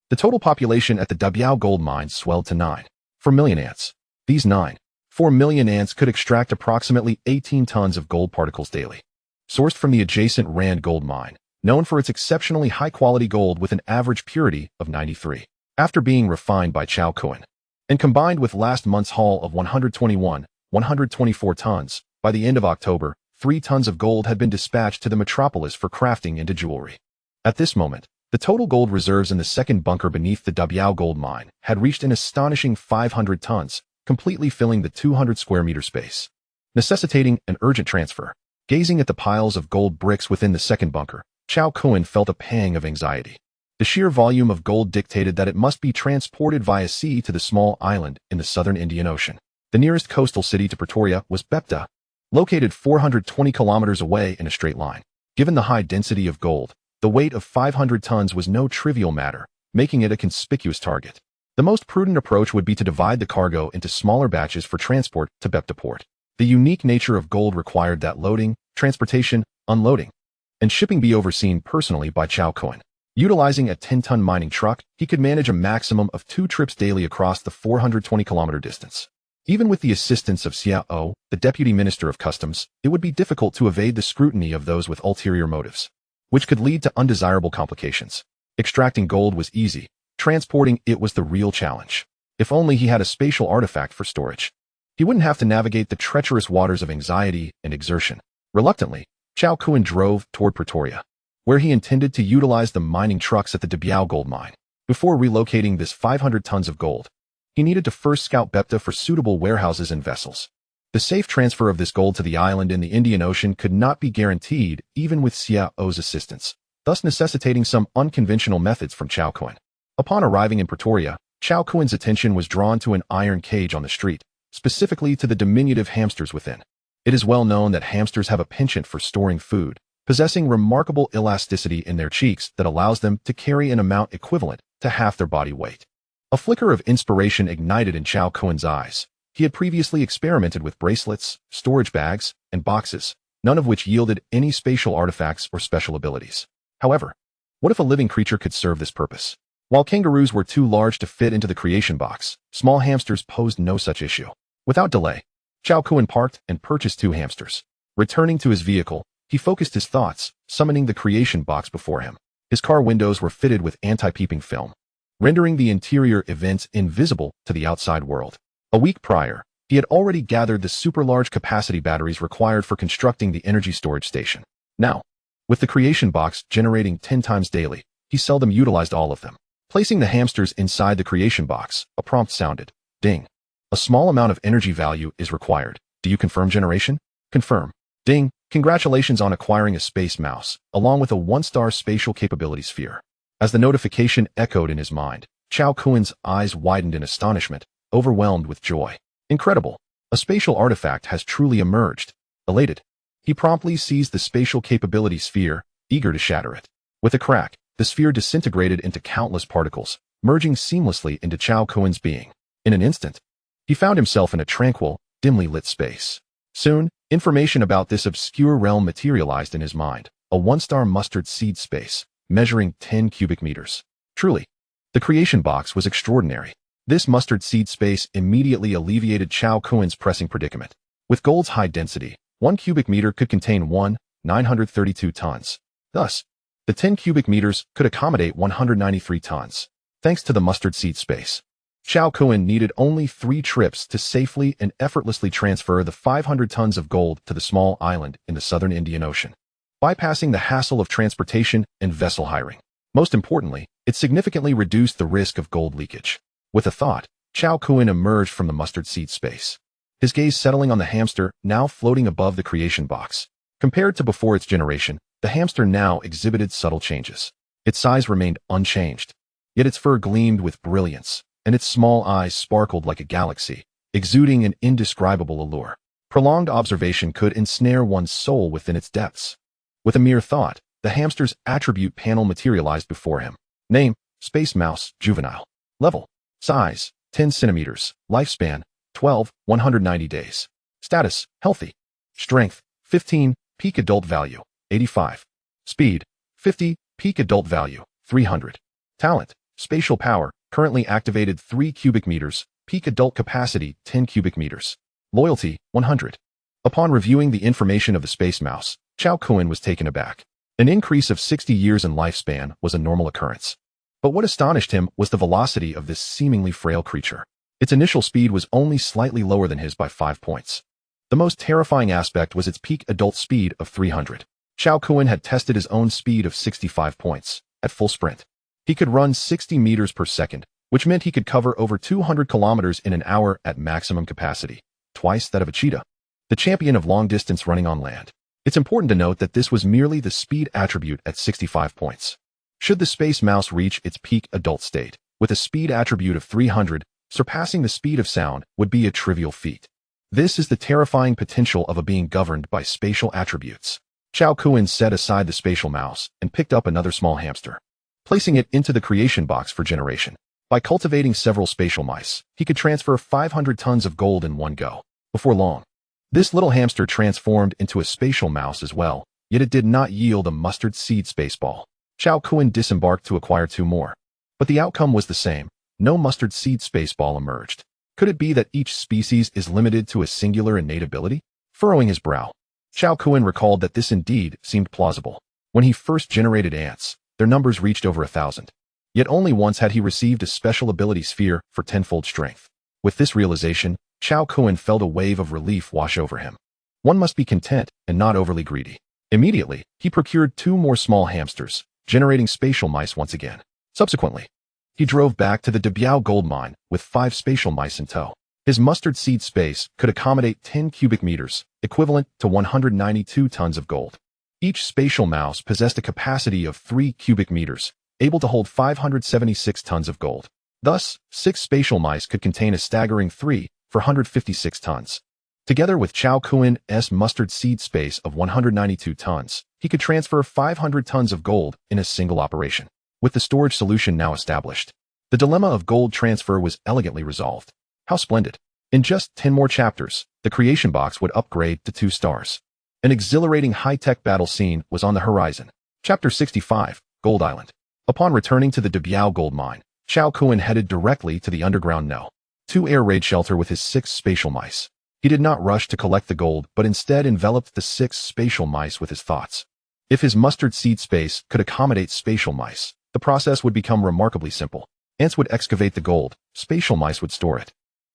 A: The total population at the Dabiao gold mine swelled to 9.4 million ants. These 9.4 million ants could extract approximately 18 tons of gold particles daily. Sourced from the adjacent Rand gold mine, known for its exceptionally high-quality gold with an average purity of 93. After being refined by Cao Kun, and combined with last month's haul of 124 tons, by the end of October, 3 tons of gold had been dispatched to the metropolis for crafting into jewelry. At this moment, the total gold reserves in the second bunker beneath the Dabiao gold mine had reached an astonishing 500 tons, completely filling the 200 square meter space, necessitating an urgent transfer. Gazing at the piles of gold bricks within the second bunker, Cao Kun felt a pang of anxiety. The sheer volume of gold dictated that it must be transported via sea to the small island in the southern Indian Ocean. The nearest coastal city to Pretoria was Bepta, located 420 kilometers away in a straight line. Given the high density of gold, the weight of 500 tons was no trivial matter, making it a conspicuous target. The most prudent approach would be to divide the cargo into smaller batches for transport to Bepta port. The unique nature of gold required that loading, transportation, unloading, and shipping be overseen personally by Cao Kun. Utilizing a 10-ton mining truck, he could manage a maximum of 2 trips daily across the 420-kilometer distance. Even with the assistance of Xiao, the Deputy Minister of Customs, it would be difficult to evade the scrutiny of those with ulterior motives, which could lead to undesirable complications. Extracting gold was easy. Transporting it was the real challenge. If only he had a spatial artifact for storage. He wouldn't have to navigate the treacherous waters of anxiety and exertion. Reluctantly, Cao Kun drove toward Pretoria, where he intended to utilize the mining trucks at the Dabiao gold mine. Before relocating this 500 tons of gold, he needed to first scout Bepta for suitable warehouses and vessels. The safe transfer of this gold to the island in the Indian Ocean could not be guaranteed even with Xiao's assistance, thus necessitating some unconventional methods from Cao Kun. Upon arriving in Pretoria, Cao Kun's attention was drawn to an iron cage on the street, specifically to the diminutive hamsters within. It is well known that hamsters have a penchant for storing food, possessing remarkable elasticity in their cheeks that allows them to carry an amount equivalent to half their body weight. A flicker of inspiration ignited in Cao Kun's eyes. He had previously experimented with bracelets, storage bags, and boxes, none of which yielded any spatial artifacts or special abilities. However, what if a living creature could serve this purpose? While kangaroos were too large to fit into the creation box, small hamsters posed no such issue. Without delay, Cao Kun parked and purchased 2 hamsters. Returning to his vehicle, he focused his thoughts, summoning the creation box before him. His car windows were fitted with anti-peeping film, rendering the interior events invisible to the outside world. A week prior, he had already gathered the super-large capacity batteries required for constructing the energy storage station. Now, with the creation box generating 10 times daily, he seldom utilized all of them. Placing the hamsters inside the creation box, a prompt sounded. Ding. A small amount of energy value is required. Do you confirm generation? Confirm. Ding. Congratulations on acquiring a space mouse, along with a 1-star spatial capability sphere. As the notification echoed in his mind, Cao Kun's eyes widened in astonishment, overwhelmed with joy. Incredible. A spatial artifact has truly emerged. Elated, he promptly seized the spatial capability sphere, eager to shatter it. With a crack, the sphere disintegrated into countless particles, merging seamlessly into Cao Kun's being. In an instant, he found himself in a tranquil, dimly lit space. Soon, information about this obscure realm materialized in his mind, a 1-star mustard seed space, measuring 10 cubic meters. Truly, the creation box was extraordinary. This mustard seed space immediately alleviated Cao Kun's pressing predicament. With gold's high density, 1 cubic meter could contain 932 tons. Thus, the 10 cubic meters could accommodate 193 tons. Thanks to the mustard seed space, Cao Kun needed only 3 trips to safely and effortlessly transfer the 500 tons of gold to the small island in the southern Indian Ocean, bypassing the hassle of transportation and vessel hiring. Most importantly, it significantly reduced the risk of gold leakage. With a thought, Cao Kun emerged from the mustard seed space, his gaze settling on the hamster now floating above the creation box. Compared to before its generation, the hamster now exhibited subtle changes. Its size remained unchanged, yet its fur gleamed with brilliance, and its small eyes sparkled like a galaxy, exuding an indescribable allure. Prolonged observation could ensnare one's soul within its depths. With a mere thought, the hamster's attribute panel materialized before him. Name: Space Mouse, Juvenile. Level: Size: 10 centimeters. Lifespan: 190 days. Status: Healthy. Strength: 15. Peak adult value: 85. Speed: 50. Peak adult value: 300. Talent, spatial power, currently activated 3 cubic meters, peak adult capacity 10 cubic meters. Loyalty, 100. Upon reviewing the information of the space mouse, Cao Kun was taken aback. An increase of 60 years in lifespan was a normal occurrence. But what astonished him was the velocity of this seemingly frail creature. Its initial speed was only slightly lower than his by 5 points. The most terrifying aspect was its peak adult speed of 300. Cao Kun had tested his own speed of 65 points. At full sprint, he could run 60 meters per second, which meant he could cover over 200 kilometers in an hour at maximum capacity, twice that of a cheetah, the champion of long-distance running on land. It's important to note that this was merely the speed attribute at 65 points. Should the space mouse reach its peak adult state, with a speed attribute of 300, surpassing the speed of sound would be a trivial feat. This is the terrifying potential of a being governed by spatial attributes. Cao Kun set aside the spatial mouse and picked up another small hamster, placing it into the creation box for generation. By cultivating several spatial mice, he could transfer 500 tons of gold in one go. Before long, this little hamster transformed into a spatial mouse as well, yet it did not yield a mustard seed spaceball. Cao Kun disembarked to acquire 2 more. But the outcome was the same. No mustard seed spaceball emerged. Could it be that each species is limited to a singular innate ability? Furrowing his brow, Cao Kun recalled that this indeed seemed plausible. When he first generated ants, their numbers reached over 1,000. Yet only once had he received a special ability sphere for 10-fold strength. With this realization, Cao Kun felt a wave of relief wash over him. One must be content and not overly greedy. Immediately, he procured 2 more small hamsters, generating spatial mice once again. Subsequently, he drove back to the Debiao gold mine with 5 spatial mice in tow. His mustard seed space could accommodate 10 cubic meters, equivalent to 192 tons of gold. Each spatial mouse possessed a capacity of 3 cubic meters, able to hold 576 tons of gold. Thus, 6 spatial mice could contain a staggering 456 tons. Together with Cao Kun's mustard seed space of 192 tons, he could transfer 500 tons of gold in a single operation. With the storage solution now established, the dilemma of gold transfer was elegantly resolved. How splendid! In just 10 more chapters, the creation box would upgrade to 2 stars. An exhilarating high-tech battle scene was on the horizon. Chapter 65, Gold Island. Upon returning to the Debiao gold mine, Cao Kun headed directly to the underground No. 2 air raid shelter with his 6 spatial mice. He did not rush to collect the gold, but instead enveloped the 6 spatial mice with his thoughts. If his mustard seed space could accommodate spatial mice, the process would become remarkably simple. Ants would excavate the gold, spatial mice would store it,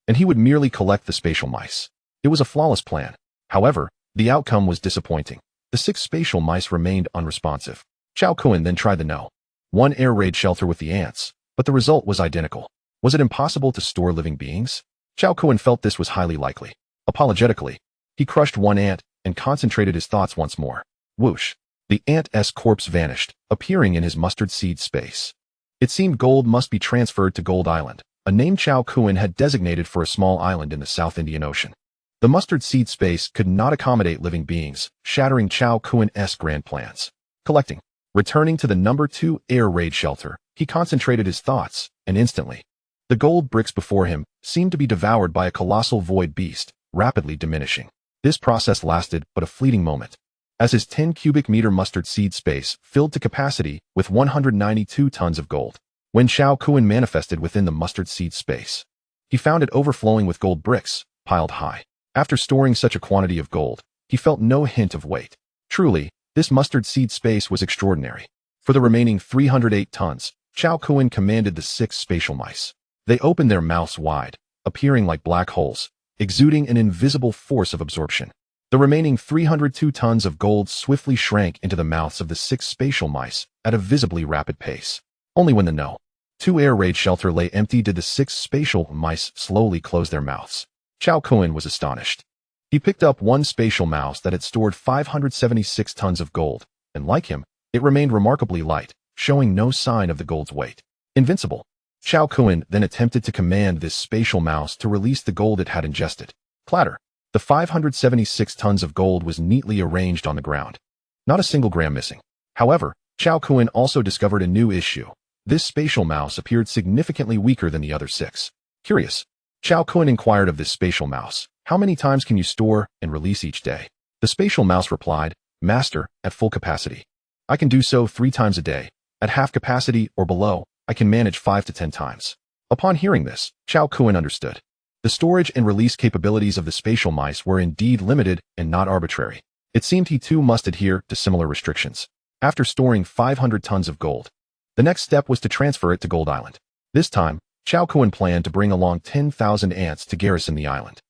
A: and he would merely collect the spatial mice. It was a flawless plan. However, the outcome was disappointing. The 6 spatial mice remained unresponsive. Cao Kun then tried the No. 1 air raid shelter with the ants, but the result was identical. Was it impossible to store living beings? Cao Kun felt this was highly likely. Apologetically, he crushed 1 ant and concentrated his thoughts once more. Whoosh! The ant's corpse vanished, appearing in his mustard seed space. It seemed gold must be transferred to Gold Island, a name Cao Kun had designated for a small island in the South Indian Ocean. The mustard seed space could not accommodate living beings, shattering Cao Kun's grand plans. Collecting. Returning to the number 2 air raid shelter, he concentrated his thoughts, and instantly, the gold bricks before him seemed to be devoured by a colossal void beast, rapidly diminishing. This process lasted but a fleeting moment, as his 10 cubic meter mustard seed space filled to capacity with 192 tons of gold. When Cao Kun manifested within the mustard seed space, he found it overflowing with gold bricks, piled high. After storing such a quantity of gold, he felt no hint of weight. Truly, this mustard seed space was extraordinary. For the remaining 308 tons, Cao Kun commanded the 6 spatial mice. They opened their mouths wide, appearing like black holes, exuding an invisible force of absorption. The remaining 302 tons of gold swiftly shrank into the mouths of the 6 spatial mice at a visibly rapid pace. Only when the No. 2 air raid shelter lay empty did the 6 spatial mice slowly close their mouths. Cao Kun was astonished. He picked up 1 spatial mouse that had stored 576 tons of gold, and like him, it remained remarkably light, showing no sign of the gold's weight. Invincible. Cao Kun then attempted to command this spatial mouse to release the gold it had ingested. Clatter. The 576 tons of gold was neatly arranged on the ground. Not a single gram missing. However, Cao Kun also discovered a new issue. This spatial mouse appeared significantly weaker than the other 6. Curious, Cao Kun inquired of this spatial mouse, "How many times can you store and release each day?" The spatial mouse replied, "Master, at full capacity. I can do so 3 times a day. At half capacity or below, I can manage 5 to 10 times. Upon hearing this, Cao Kun understood. The storage and release capabilities of the spatial mice were indeed limited and not arbitrary. It seemed he too must adhere to similar restrictions. After storing 500 tons of gold, the next step was to transfer it to Gold Island. This time, Cao Kun planned to bring along 10,000 ants to garrison the island.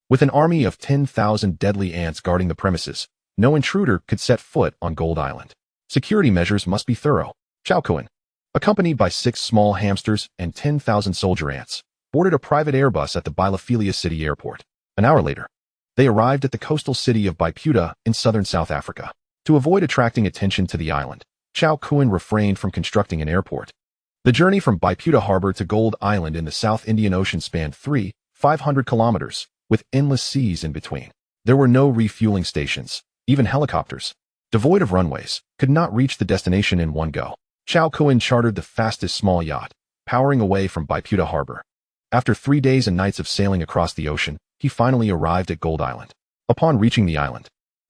A: With an army of 10,000 deadly ants guarding the premises, no intruder could set foot on Gold Island. Security measures must be thorough. Cao Kun, accompanied by 6 small hamsters and 10,000 soldier ants, boarded a private Airbus at the Bielefeld City Airport. An hour later, they arrived at the coastal city of Biputa in southern South Africa. To avoid attracting attention to the island, Cao Kun refrained from constructing an airport. The journey from Biputa Harbor to Gold Island in the South Indian Ocean spanned 500 kilometers, with endless seas in between. There were no refueling stations. Even helicopters, devoid of runways, could not reach the destination in one go. Cao Kun chartered the fastest small yacht, powering away from Biputa Harbor. After 3 days and nights of sailing across the ocean, he finally arrived at Gold Island. Upon reaching the island,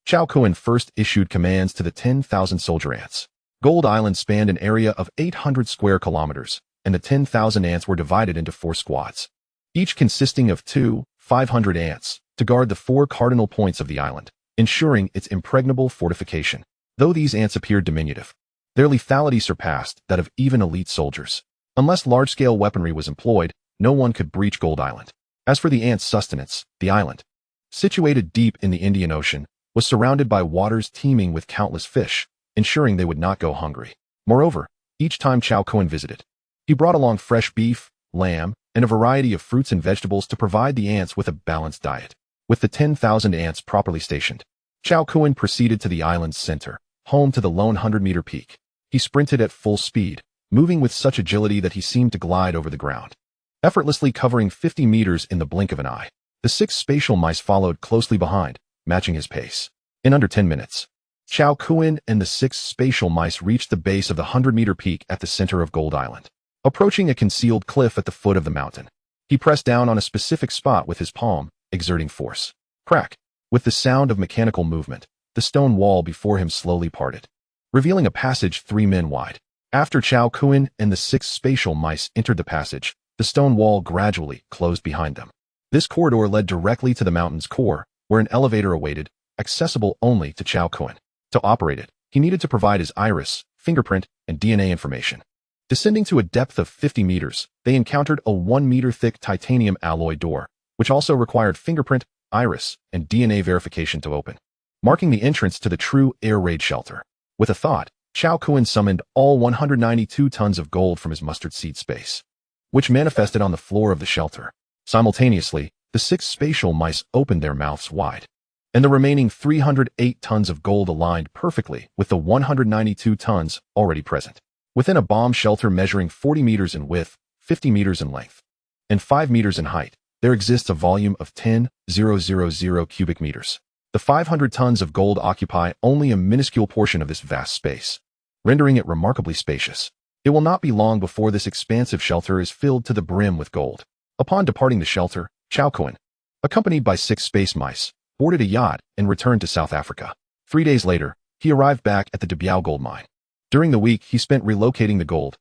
A: Cao Kun first issued commands to the 10,000 soldier ants. Gold Island spanned an area of 800 square kilometers, and the 10,000 ants were divided into 4 squads, each consisting of 500 ants, to guard the 4 cardinal points of the island, ensuring its impregnable fortification. Though these ants appeared diminutive, their lethality surpassed that of even elite soldiers. Unless large-scale weaponry was employed, no one could breach Gold Island. As for the ants' sustenance, the island, situated deep in the Indian Ocean, was surrounded by waters teeming with countless fish, ensuring they would not go hungry. Moreover, each time Cao Kun visited, he brought along fresh beef, lamb, and a variety of fruits and vegetables to provide the ants with a balanced diet. With the 10,000 ants properly stationed, Cao Kun proceeded to the island's center, home to the lone 100-meter peak. He sprinted at full speed, moving with such agility that he seemed to glide over the ground, effortlessly covering 50 meters in the blink of an eye. The 6 spatial mice followed closely behind, matching his pace. In under 10 minutes, Cao Kun and the 6 spatial mice reached the base of the 100-meter peak at the center of Gold Island. Approaching a concealed cliff at the foot of the mountain, he pressed down on a specific spot with his palm, exerting force. Crack! With the sound of mechanical movement, the stone wall before him slowly parted, revealing a passage 3 men wide. After Cao Kun and the 6 spatial mice entered the passage, the stone wall gradually closed behind them. This corridor led directly to the mountain's core, where an elevator awaited, accessible only to Cao Kun. To operate it, he needed to provide his iris, fingerprint, and DNA information. Descending to a depth of 50 meters, they encountered a 1-meter-thick titanium alloy door, which also required fingerprint, iris, and DNA verification to open, marking the entrance to the true air raid shelter. With a thought, Cao Kun summoned all 192 tons of gold from his mustard seed space, which manifested on the floor of the shelter. Simultaneously, the 6 spatial mice opened their mouths wide, and the remaining 308 tons of gold aligned perfectly with the 192 tons already present. Within a bomb shelter measuring 40 meters in width, 50 meters in length, and 5 meters in height, there exists a volume of 10,000 cubic meters. The 500 tons of gold occupy only a minuscule portion of this vast space, rendering it remarkably spacious. It will not be long before this expansive shelter is filled to the brim with gold. Upon departing the shelter, Cao Kun, accompanied by 6 space mice, boarded a yacht and returned to South Africa. 3 days later, he arrived back at the Debiao gold mine. During the week he spent relocating the gold.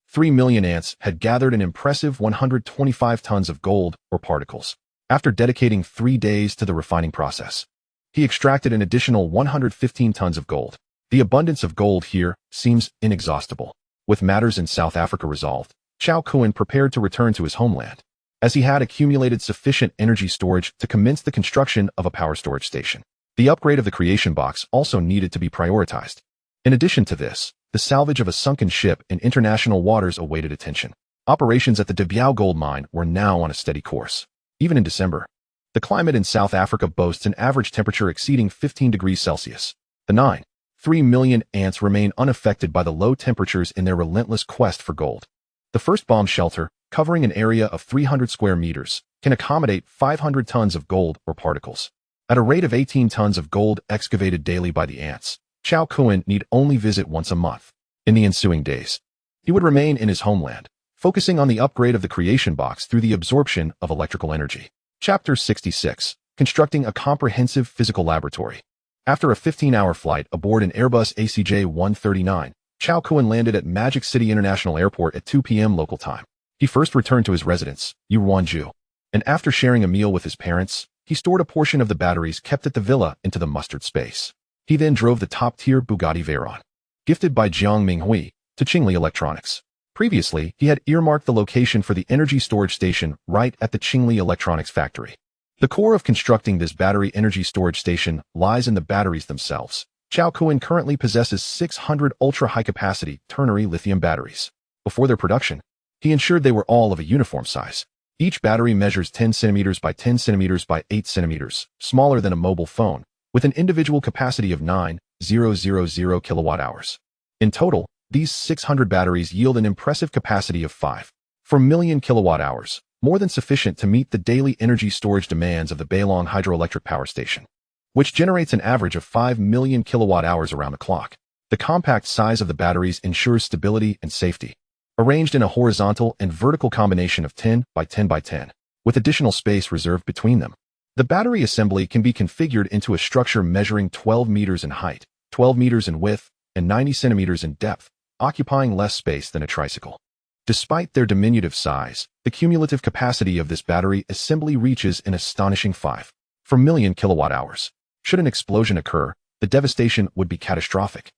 A: 3 million ants had gathered an impressive 125 tons of gold or particles. After dedicating 3 days to the refining process, he extracted an additional 115 tons of gold. The abundance of gold here seems inexhaustible. With matters in South Africa resolved, Cao Kun prepared to return to his homeland, as he had accumulated sufficient energy storage to commence the construction of a power storage station. The upgrade of the creation box also needed to be prioritized. In addition to this, the salvage of a sunken ship in international waters awaited attention. Operations at the Debiao gold mine were now on a steady course. Even in December, the climate in South Africa boasts an average temperature exceeding 15 degrees Celsius. The 3 million ants remain unaffected by the low temperatures in their relentless quest for gold. The first bomb shelter, covering an area of 300 square meters, can accommodate 500 tons of gold or particles. At a rate of 18 tons of gold excavated daily by the ants, Cao Kun need only visit once a month. In the ensuing days, he would remain in his homeland, focusing on the upgrade of the creation box through the absorption of electrical energy. Chapter 66. Constructing a comprehensive physical laboratory. After a 15-hour flight aboard an Airbus ACJ-139, Cao Kun landed at Magic City International Airport at 2 p.m. local time. He first returned to his residence, Yuanju, and after sharing a meal with his parents, he stored a portion of the batteries kept at the villa into the mustard space. He then drove the top-tier Bugatti Veyron, gifted by Jiang Minghui, to Qingli Electronics. Previously, he had earmarked the location for the energy storage station right at the Qingli Electronics factory. The core of constructing this battery energy storage station lies in the batteries themselves. Cao Kun currently possesses 600 ultra-high-capacity ternary lithium batteries. Before their production, he ensured they were all of a uniform size. Each battery measures 10 centimeters by 10 centimeters by 8 centimeters, smaller than a mobile phone, with an individual capacity of 9,000 kilowatt-hours. In total, these 600 batteries yield an impressive capacity of 5.4 million kilowatt-hours, more than sufficient to meet the daily energy storage demands of the Bailong hydroelectric power station, which generates an average of 5 million kilowatt-hours around the clock. The compact size of the batteries ensures stability and safety. Arranged in a horizontal and vertical combination of 10 by 10 by 10, with additional space reserved between them. The battery assembly can be configured into a structure measuring 12 meters in height, 12 meters in width, and 90 centimeters in depth, occupying less space than a tricycle. Despite their diminutive size, the cumulative capacity of this battery assembly reaches an astonishing 5.4 million kilowatt-hours. Should an explosion occur, the devastation would be catastrophic,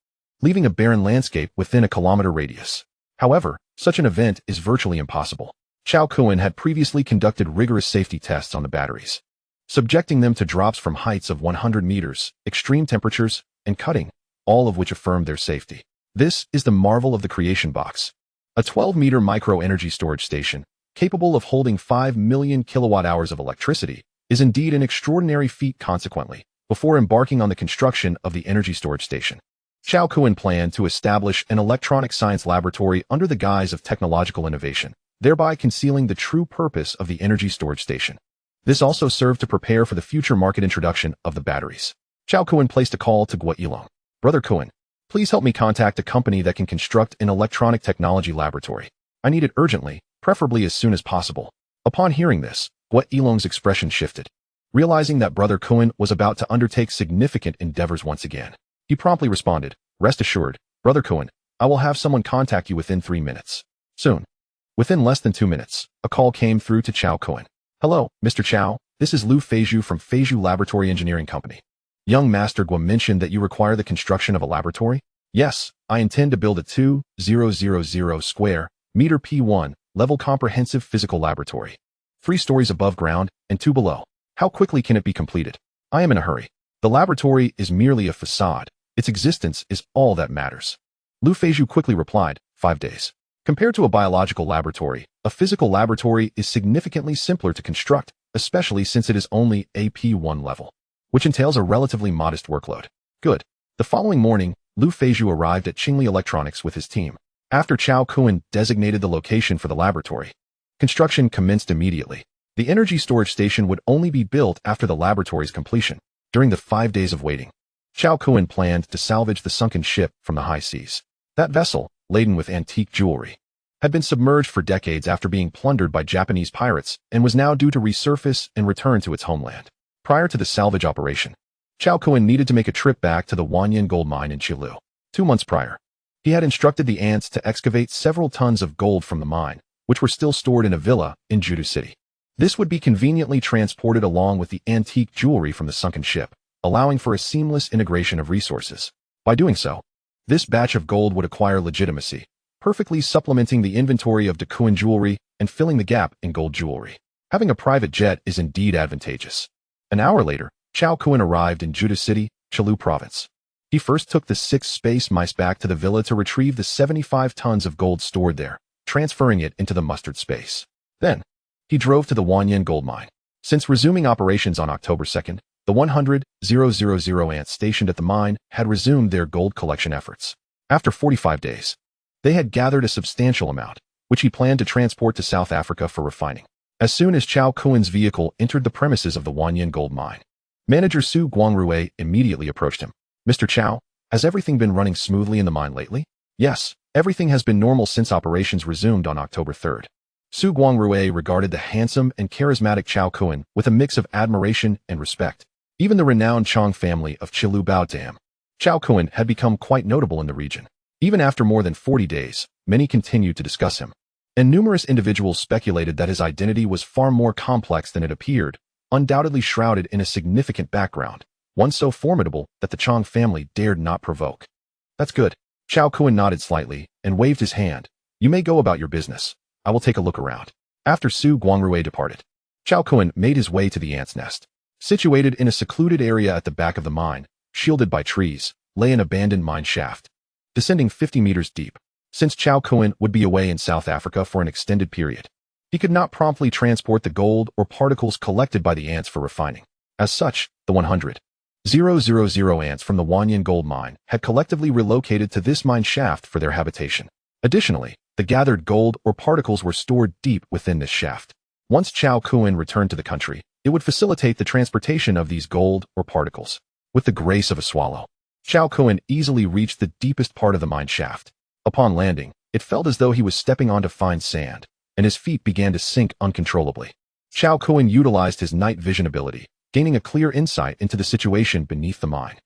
A: leaving a barren landscape within a kilometer radius. However, such an event is virtually impossible. Cao Kun had previously conducted rigorous safety tests on the batteries, subjecting them to drops from heights of 100 meters, extreme temperatures, and cutting, all of which affirmed their safety. This is the marvel of the Creation Box. A 12-meter micro-energy storage station, capable of holding 5 million kilowatt-hours of electricity, is indeed an extraordinary feat. Consequently, before embarking on the construction of the energy storage station, Cao Kun planned to establish an electronic science laboratory under the guise of technological innovation, thereby concealing the true purpose of the energy storage station. This also served to prepare for the future market introduction of the batteries. Cao Kun placed a call to Guo Yilong. Brother Kun, please help me contact a company that can construct an electronic technology laboratory. I need it urgently, preferably as soon as possible. Upon hearing this, Guo Yilong's expression shifted. Realizing that Brother Kun was about to undertake significant endeavors once again, he promptly responded, "Rest assured, Brother Kun, I will have someone contact you within 3 minutes." Soon, within less than 2 minutes, a call came through to Cao Kun. "Hello, Mr. Cao, this is Lu Feizhu from Feizhu Laboratory Engineering Company. Young Master Guo mentioned that you require the construction of a laboratory?" "Yes, I intend to build a 2,000 square meter P1 level comprehensive physical laboratory. 3 stories above ground and 2 below. How quickly can it be completed?" "I am in a hurry. The laboratory is merely a facade. Its existence is all that matters." Lu Feizhu quickly replied, 5 days. Compared to a biological laboratory, a physical laboratory is significantly simpler to construct, especially since it is only a P1 level, which entails a relatively modest workload. Good. The following morning, Lu Feizhu arrived at Qingli Electronics with his team. After Cao Kun designated the location for the laboratory, construction commenced immediately. The energy storage station would only be built after the laboratory's completion. During the 5 days of waiting, Cao Kun planned to salvage the sunken ship from the high seas. That vessel, laden with antique jewelry, had been submerged for decades after being plundered by Japanese pirates and was now due to resurface and return to its homeland. Prior to the salvage operation, Cao Kun needed to make a trip back to the Wanyan gold mine in Qilu. 2 months prior, he had instructed the ants to excavate several tons of gold from the mine, which were still stored in a villa in Jidu City. This would be conveniently transported along with the antique jewelry from the sunken ship, allowing for a seamless integration of resources. By doing so, this batch of gold would acquire legitimacy, perfectly supplementing the inventory of Dakuan jewelry and filling the gap in gold jewelry. Having a private jet is indeed advantageous. An hour later, Cao Kun arrived in Jidu City, Qilu province. He first took the 6 space mice back to the villa to retrieve the 75 tons of gold stored there, transferring it into the mustard space. Then, he drove to the Wanyan gold mine. Since resuming operations on October 2nd, the 100,000 ants stationed at the mine had resumed their gold collection efforts. After 45 days, they had gathered a substantial amount, which he planned to transport to South Africa for refining. As soon as Cao Kun's vehicle entered the premises of the Wanyan gold mine, Manager Su Guangrui immediately approached him. "Mr. Cao, has everything been running smoothly in the mine lately?" "Yes, everything has been normal since operations resumed on October 3rd. Su Guangrui regarded the handsome and charismatic Cao Kun with a mix of admiration and respect. Even the renowned Chong family of Qilu bowed to him. Cao Kun had become quite notable in the region. Even after more than 40 days, many continued to discuss him, and numerous individuals speculated that his identity was far more complex than it appeared, undoubtedly shrouded in a significant background, one so formidable that the Chang family dared not provoke. That's good. Cao Kun nodded slightly and waved his hand. You may go about your business. I will take a look around. After Su Guangrui departed, Cao Kun made his way to the ant's nest. Situated in a secluded area at the back of the mine, shielded by trees, lay an abandoned mine shaft, descending 50 meters deep. Since Cao Kun would be away in South Africa for an extended period, he could not promptly transport the gold or particles collected by the ants for refining. As such, the 100,000 ants from the Wanyan gold mine had collectively relocated to this mine shaft for their habitation. Additionally, the gathered gold or particles were stored deep within this shaft. Once Cao Kun returned to the country, it would facilitate the transportation of these gold or particles. With the grace of a swallow, Cao Kun easily reached the deepest part of the mine shaft. Upon landing, it felt as though he was stepping onto fine sand, and his feet began to sink uncontrollably. Cao Kun utilized his night vision ability, gaining a clear insight into the situation beneath the mine.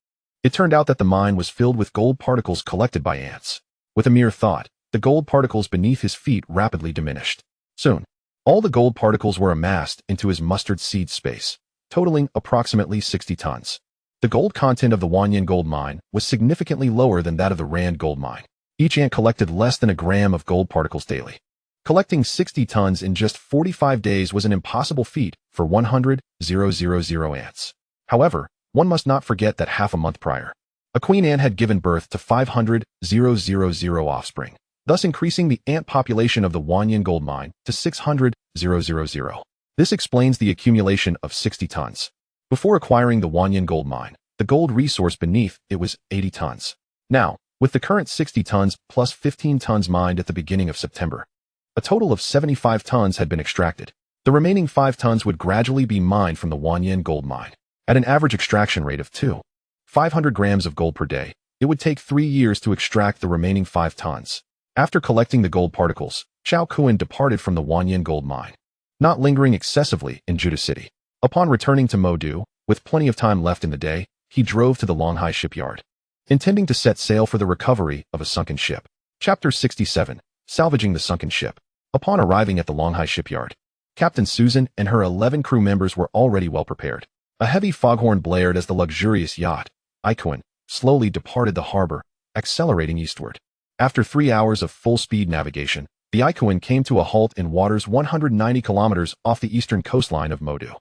A: It turned out that the mine was filled with gold particles collected by ants. With a mere thought, the gold particles beneath his feet rapidly diminished. Soon, all the gold particles were amassed into his mustard seed space, totaling approximately 60 tons. The gold content of the Wanyan gold mine was significantly lower than that of the Rand gold mine. Each ant collected less than a gram of gold particles daily. Collecting 60 tons in just 45 days was an impossible feat for 100,000 ants. However, one must not forget that half a month prior, a queen ant had given birth to 500,000 offspring, thus increasing the ant population of the Wanyan gold mine to 600,000. This explains the accumulation of 60 tons. Before acquiring the Wanyan gold mine, the gold resource beneath it was 80 tons. Now, with the current 60 tons plus 15 tons mined at the beginning of September, a total of 75 tons had been extracted. The remaining 5 tons would gradually be mined from the Wanyan gold mine. At an average extraction rate of 500 grams of gold per day, it would take 3 years to extract the remaining 5 tons. After collecting the gold particles, Cao Kun departed from the Wanyan gold mine, not lingering excessively in Juda City. Upon returning to Modu, with plenty of time left in the day, he drove to the Longhai shipyard, intending to set sail for the recovery of a sunken ship. Chapter 67. Salvaging the sunken ship. Upon arriving at the Longhai shipyard, Captain Susan and her 11 crew members were already well prepared. A heavy foghorn blared as the luxurious yacht, Icon, slowly departed the harbor, accelerating eastward. After 3 hours of full-speed navigation, the Icon came to a halt in waters 190 kilometers off the eastern coastline of Modu.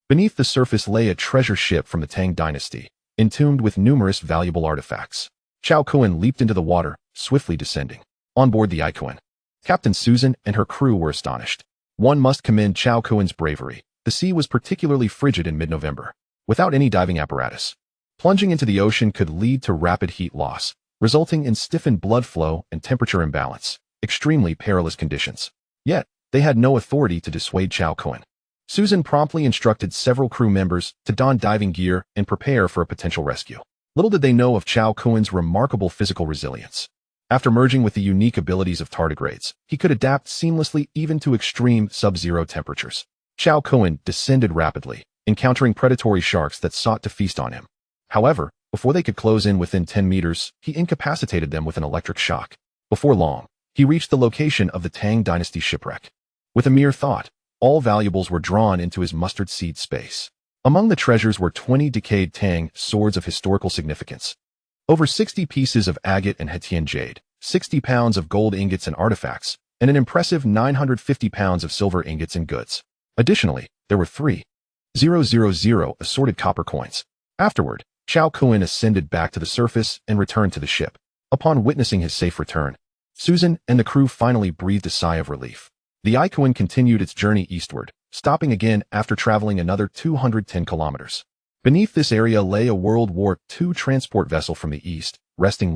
A: Beneath the surface lay a treasure ship from the Tang dynasty, entombed with numerous valuable artifacts. Cao Kun leaped into the water, swiftly descending. On board the Icon, Captain Susan and her crew were astonished. One must commend Cao Kun's bravery. The sea was particularly frigid in mid-November. Without any diving apparatus, plunging into the ocean could lead to rapid heat loss, resulting in stiffened blood flow and temperature imbalance. Extremely perilous conditions. Yet, they had no authority to dissuade Cao Kun. Susan promptly instructed several crew members to don diving gear and prepare for a potential rescue. Little did they know of Cao Kun's remarkable physical resilience. After merging with the unique abilities of tardigrades, he could adapt seamlessly even to extreme sub-zero temperatures. Cao Kun descended rapidly, encountering predatory sharks that sought to feast on him. However, before they could close in within 10 meters, he incapacitated them with an electric shock. Before long, he reached the location of the Tang dynasty shipwreck. With a mere thought, all valuables were drawn into his mustard seed space. Among the treasures were 20 decayed Tang swords of historical significance, over 60 pieces of agate and Hetian jade, 60 pounds of gold ingots and artifacts, and an impressive 950 pounds of silver ingots and goods. Additionally, there were 3,000 assorted copper coins. Afterward, Cao Kun ascended back to the surface and returned to the ship. Upon witnessing his safe return, Susan and the crew finally breathed a sigh of relief. The Icon continued its journey eastward, stopping again after traveling another 210 kilometers. Beneath this area lay a World War II transport vessel from the east, resting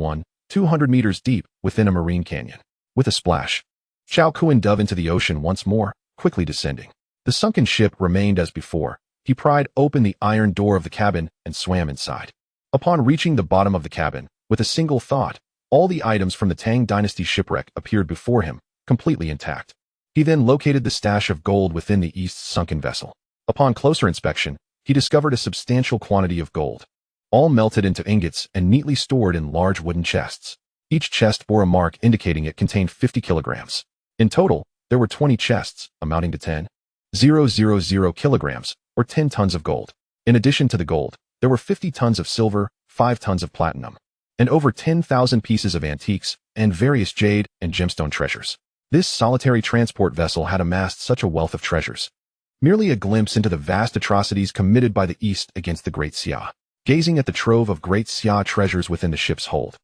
A: 200 meters deep within a marine canyon. With a splash, Cao Kun dove into the ocean once more, quickly descending. The sunken ship remained as before. He pried open the iron door of the cabin and swam inside. Upon reaching the bottom of the cabin, with a single thought, all the items from the Tang dynasty shipwreck appeared before him, completely intact. He then located the stash of gold within the east's sunken vessel. Upon closer inspection, he discovered a substantial quantity of gold, all melted into ingots and neatly stored in large wooden chests. Each chest bore a mark indicating it contained 50 kilograms. In total, there were 20 chests, amounting to 10,000 kilograms, or 10 tons of gold. In addition to the gold, there were 50 tons of silver, 5 tons of platinum, and over 10,000 pieces of antiques and various jade and gemstone treasures. This solitary transport vessel had amassed such a wealth of treasures. Merely a glimpse into the vast atrocities committed by the East against the Great Xia. Gazing at the trove of Great Xia treasures within the ship's hold,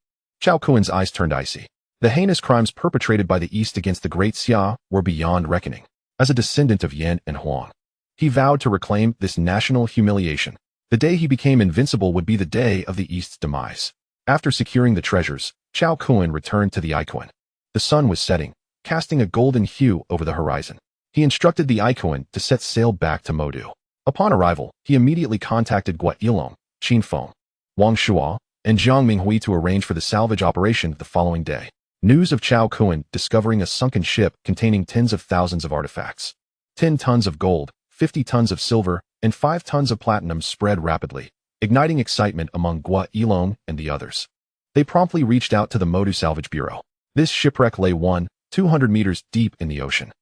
A: Cao Kun's eyes turned icy. The heinous crimes perpetrated by the East against the Great Xia were beyond reckoning. As a descendant of Yan and Huang, he vowed to reclaim this national humiliation. The day he became invincible would be the day of the East's demise. After securing the treasures, Cao Kun returned to the Icon. The sun was setting, casting a golden hue over the horizon. He instructed the Icon to set sail back to Modu. Upon arrival, he immediately contacted Guo Yilong, Qin Feng, Wang Shuo, and Jiang Minghui to arrange for the salvage operation the following day. News of Cao Kun discovering a sunken ship containing tens of thousands of artifacts, 10 tons of gold, 50 tons of silver, and 5 tons of platinum spread rapidly, igniting excitement among Guo Yilong and the others. They promptly reached out to the Modu Salvage Bureau. This shipwreck lay 200 meters deep in the ocean,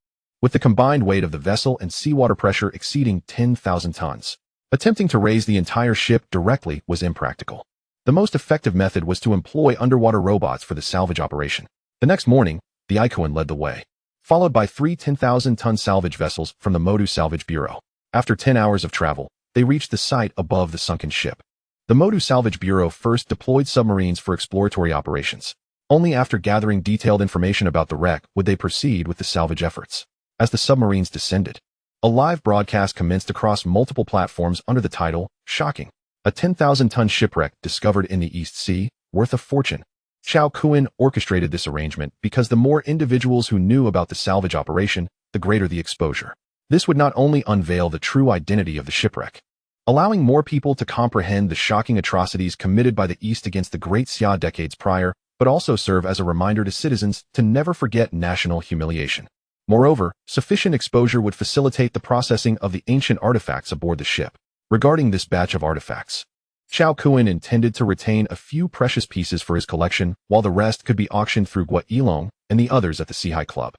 A: with the combined weight of the vessel and seawater pressure exceeding 10,000 tons. Attempting to raise the entire ship directly was impractical. The most effective method was to employ underwater robots for the salvage operation. The next morning, the Icon led the way, followed by 3 10,000-ton salvage vessels from the Modu Salvage Bureau. After 10 hours of travel, they reached the site above the sunken ship. The Modu Salvage Bureau first deployed submarines for exploratory operations. Only after gathering detailed information about the wreck would they proceed with the salvage efforts. As the submarines descended, a live broadcast commenced across multiple platforms under the title, "Shocking. A 10,000-ton shipwreck discovered in the East Sea, worth a fortune." Cao Kun orchestrated this arrangement because the more individuals who knew about the salvage operation, the greater the exposure. This would not only unveil the true identity of the shipwreck, allowing more people to comprehend the shocking atrocities committed by the East against the Great Xia decades prior, but also serve as a reminder to citizens to never forget national humiliation. Moreover, sufficient exposure would facilitate the processing of the ancient artifacts aboard the ship. Regarding this batch of artifacts, Cao Kun intended to retain a few precious pieces for his collection, while the rest could be auctioned through Guo Yilong and the others at the Sea High Club.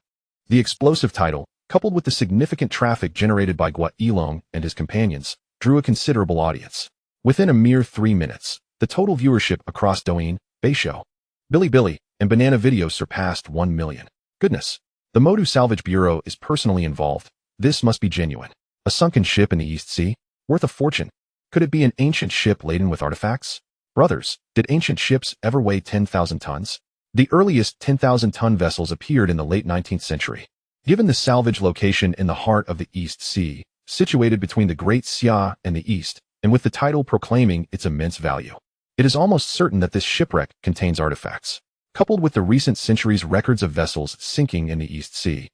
A: The explosive title, coupled with the significant traffic generated by Guo Yilong and his companions, drew a considerable audience. Within a mere 3 minutes, the total viewership across Douyin, Beishou, Bilibili, and Banana videos surpassed 1 million. Goodness! The Modu Salvage Bureau is personally involved. This must be genuine. A sunken ship in the East Sea? Worth a fortune. Could it be an ancient ship laden with artifacts? Brothers, did ancient ships ever weigh 10,000 tons? The earliest 10,000-ton vessels appeared in the late 19th century. Given the salvage location in the heart of the East Sea, situated between the Great Xia and the East, and with the title proclaiming its immense value, it is almost certain that this shipwreck contains artifacts. Coupled with the recent centuries' records of vessels sinking in the East Sea,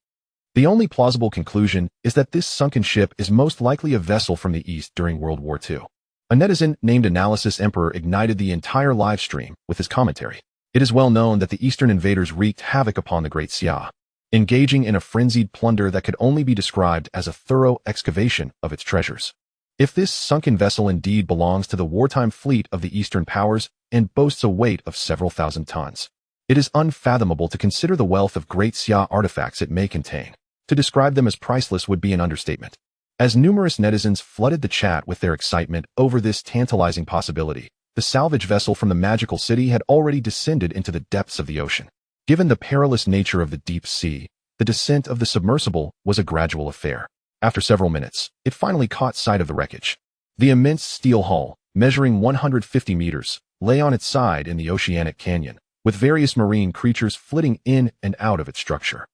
A: the only plausible conclusion is that this sunken ship is most likely a vessel from the East during World War II. A netizen named Analysis Emperor ignited the entire live stream with his commentary. It is well known that the Eastern invaders wreaked havoc upon the Great Xia, engaging in a frenzied plunder that could only be described as a thorough excavation of its treasures. If this sunken vessel indeed belongs to the wartime fleet of the Eastern powers and boasts a weight of several thousand tons, it is unfathomable to consider the wealth of Great Xia artifacts it may contain. To describe them as priceless would be an understatement. As numerous netizens flooded the chat with their excitement over this tantalizing possibility, the salvage vessel from the magical city had already descended into the depths of the ocean. Given the perilous nature of the deep sea, the descent of the submersible was a gradual affair. After several minutes, it finally caught sight of the wreckage. The immense steel hull, measuring 150 meters, lay on its side in the oceanic canyon, with various marine creatures flitting in and out of its structure.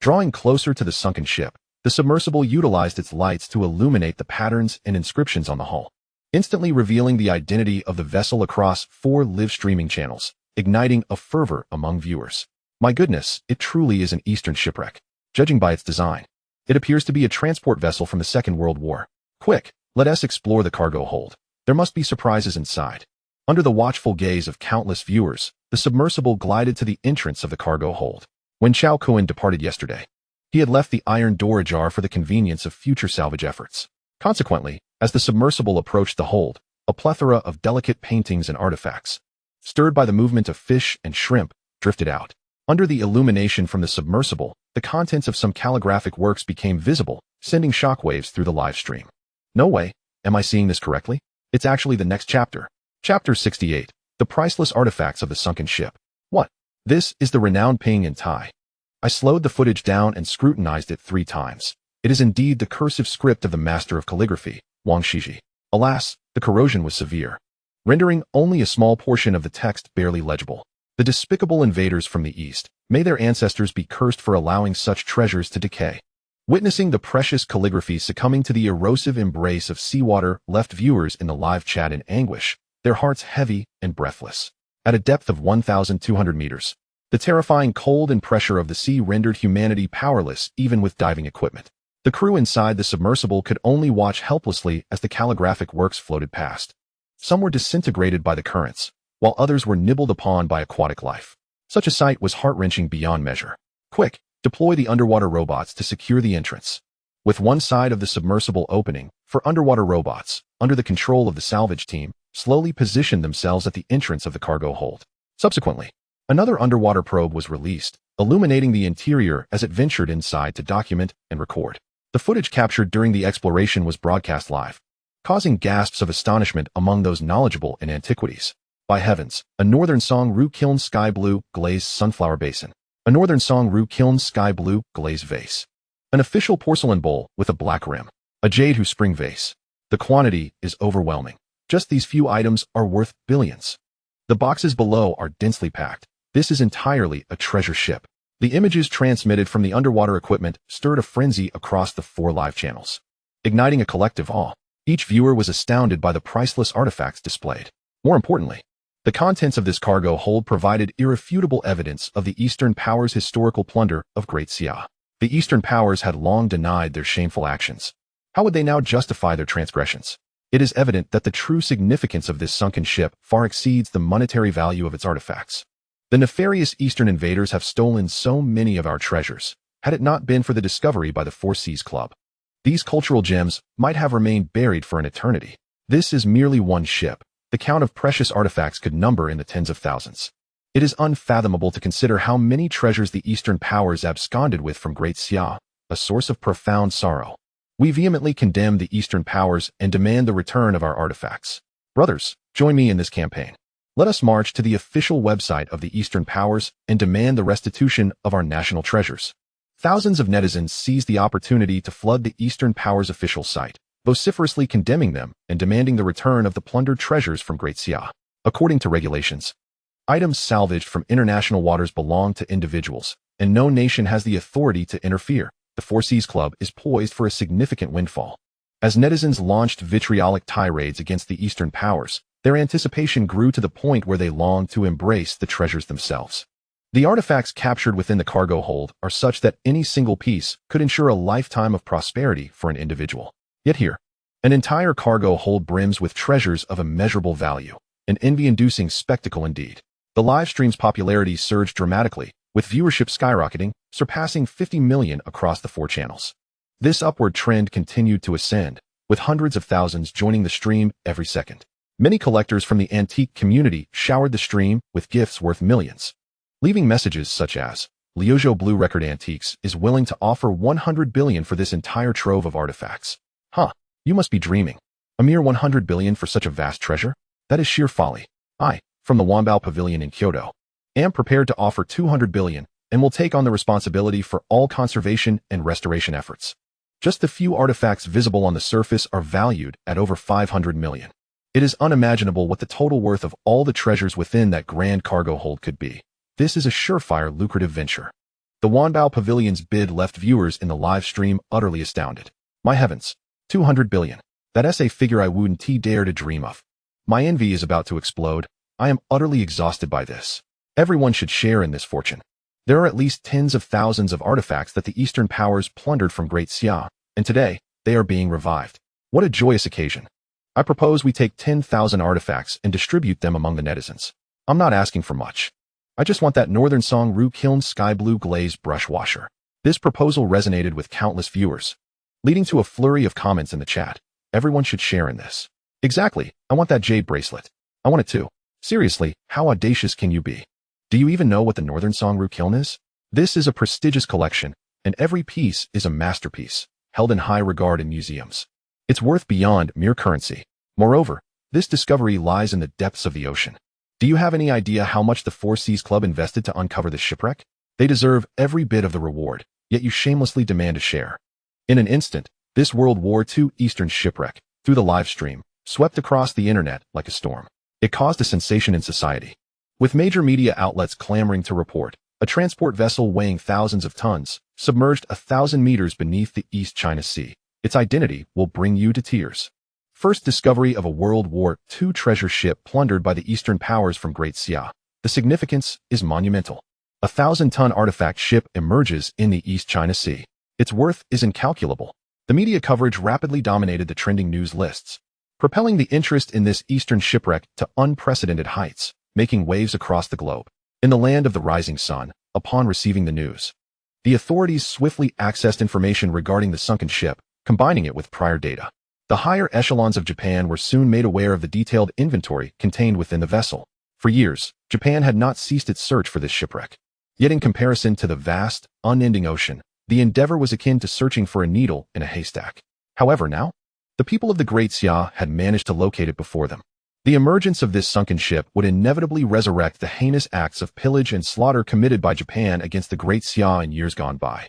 A: Drawing closer to the sunken ship, the submersible utilized its lights to illuminate the patterns and inscriptions on the hull, instantly revealing the identity of the vessel across 4 live streaming channels, igniting a fervor among viewers. My goodness, it truly is an Eastern shipwreck. Judging by its design, it appears to be a transport vessel from the Second World War. Quick, let us explore the cargo hold. There must be surprises inside. Under the watchful gaze of countless viewers, the submersible glided to the entrance of the cargo hold. When Cao Kun departed yesterday, he had left the iron door ajar for the convenience of future salvage efforts. Consequently, as the submersible approached the hold, a plethora of delicate paintings and artifacts, stirred by the movement of fish and shrimp, drifted out. Under the illumination from the submersible, the contents of some calligraphic works became visible, sending shockwaves through the live stream. No way. Am I seeing this correctly? It's actually the next chapter. Chapter 68. The Priceless Artifacts of the Sunken Ship. What? This is the renowned Ping and Tai. I slowed the footage down and scrutinized it 3 times. It is indeed the cursive script of the master of calligraphy, Wang Shiji. Alas, the corrosion was severe, rendering only a small portion of the text barely legible. The despicable invaders from the east, may their ancestors be cursed for allowing such treasures to decay. Witnessing the precious calligraphy succumbing to the erosive embrace of seawater left viewers in the live chat in anguish, their hearts heavy and breathless. At a depth of 1,200 meters, the terrifying cold and pressure of the sea rendered humanity powerless even with diving equipment. The crew inside the submersible could only watch helplessly as the calligraphic works floated past. Some were disintegrated by the currents, while others were nibbled upon by aquatic life. Such a sight was heart-wrenching beyond measure. Quick, deploy the underwater robots to secure the entrance. With one side of the submersible opening, for underwater robots, under the control of the salvage team, slowly positioned themselves at the entrance of the cargo hold. Subsequently, another underwater probe was released, illuminating the interior as it ventured inside to document and record. The footage captured during the exploration was broadcast live, causing gasps of astonishment among those knowledgeable in antiquities. By heavens, a northern song Ru Kiln sky blue glazed sunflower basin. A northern song Ru Kiln sky blue glazed vase. An official porcelain bowl with a black rim. A jade Hu spring vase. The quantity is overwhelming. Just these few items are worth billions. The boxes below are densely packed. This is entirely a treasure ship. The images transmitted from the underwater equipment stirred a frenzy across the 4 live channels, igniting a collective awe. Each viewer was astounded by the priceless artifacts displayed. More importantly, the contents of this cargo hold provided irrefutable evidence of the Eastern Powers' historical plunder of Great Xia. The Eastern Powers had long denied their shameful actions. How would they now justify their transgressions? It is evident that the true significance of this sunken ship far exceeds the monetary value of its artifacts. The nefarious Eastern invaders have stolen so many of our treasures, had it not been for the discovery by the Four Seas Club. These cultural gems might have remained buried for an eternity. This is merely one ship. The count of precious artifacts could number in the tens of thousands. It is unfathomable to consider how many treasures the Eastern Powers absconded with from Great Xia, a source of profound sorrow. We vehemently condemn the Eastern Powers and demand the return of our artifacts. Brothers, join me in this campaign. Let us march to the official website of the Eastern Powers and demand the restitution of our national treasures. Thousands of netizens seized the opportunity to flood the Eastern Powers' official site, vociferously condemning them and demanding the return of the plundered treasures from Great Xia. According to regulations, items salvaged from international waters belong to individuals, and no nation has the authority to interfere. The Four Seas Club is poised for a significant windfall. As netizens launched vitriolic tirades against the Eastern Powers, their anticipation grew to the point where they longed to embrace the treasures themselves. The artifacts captured within the cargo hold are such that any single piece could ensure a lifetime of prosperity for an individual. Yet here, an entire cargo hold brims with treasures of immeasurable value, an envy-inducing spectacle indeed. The live stream's popularity surged dramatically, with viewership skyrocketing, surpassing 50 million across the 4 channels. This upward trend continued to ascend, with hundreds of thousands joining the stream every second. Many collectors from the antique community showered the stream with gifts worth millions, leaving messages such as, Liuzhou Blue Record Antiques is willing to offer 100 billion for this entire trove of artifacts. Huh, you must be dreaming. A mere 100 billion for such a vast treasure? That is sheer folly. I, from the Wanbao Pavilion in Kyoto, am prepared to offer 200 billion and will take on the responsibility for all conservation and restoration efforts. Just the few artifacts visible on the surface are valued at over 500 million. It is unimaginable what the total worth of all the treasures within that grand cargo hold could be. This is a surefire lucrative venture. The Wanbao Pavilion's bid left viewers in the live stream utterly astounded. My heavens, 200 billion. That's a figure I wouldn't dare to dream of. My envy is about to explode. I am utterly exhausted by this. Everyone should share in this fortune. There are at least tens of thousands of artifacts that the Eastern Powers plundered from Great Xia, and today, they are being revived. What a joyous occasion. I propose we take 10,000 artifacts and distribute them among the netizens. I'm not asking for much. I just want that Northern Song Ru Kiln Sky Blue Glazed brush washer. This proposal resonated with countless viewers, leading to a flurry of comments in the chat. Everyone should share in this. Exactly, I want that jade bracelet. I want it too. Seriously, how audacious can you be? Do you even know what the Northern Songru kiln is? This is a prestigious collection, and every piece is a masterpiece, held in high regard in museums. It's worth beyond mere currency. Moreover, this discovery lies in the depths of the ocean. Do you have any idea how much the Four Seas Club invested to uncover this shipwreck? They deserve every bit of the reward, yet you shamelessly demand a share. In an instant, this World War II Eastern shipwreck, through the live stream, swept across the internet like a storm. It caused a sensation in society, with major media outlets clamoring to report a transport vessel weighing thousands of tons, submerged 1,000 meters beneath the East China Sea. Its identity will bring you to tears. First discovery of a World War II treasure ship plundered by the Eastern powers from Great Xia. The significance is monumental. A 1,000-ton artifact ship emerges in the East China Sea. Its worth is incalculable. The media coverage rapidly dominated the trending news lists, propelling the interest in this Eastern shipwreck to unprecedented heights, making waves across the globe. In the land of the rising sun, upon receiving the news, the authorities swiftly accessed information regarding the sunken ship, combining it with prior data. The higher echelons of Japan were soon made aware of the detailed inventory contained within the vessel. For years, Japan had not ceased its search for this shipwreck. Yet in comparison to the vast, unending ocean, the endeavor was akin to searching for a needle in a haystack. However, now, the people of the Great Xia had managed to locate it before them. The emergence of this sunken ship would inevitably resurrect the heinous acts of pillage and slaughter committed by Japan against the Great Xia in years gone by,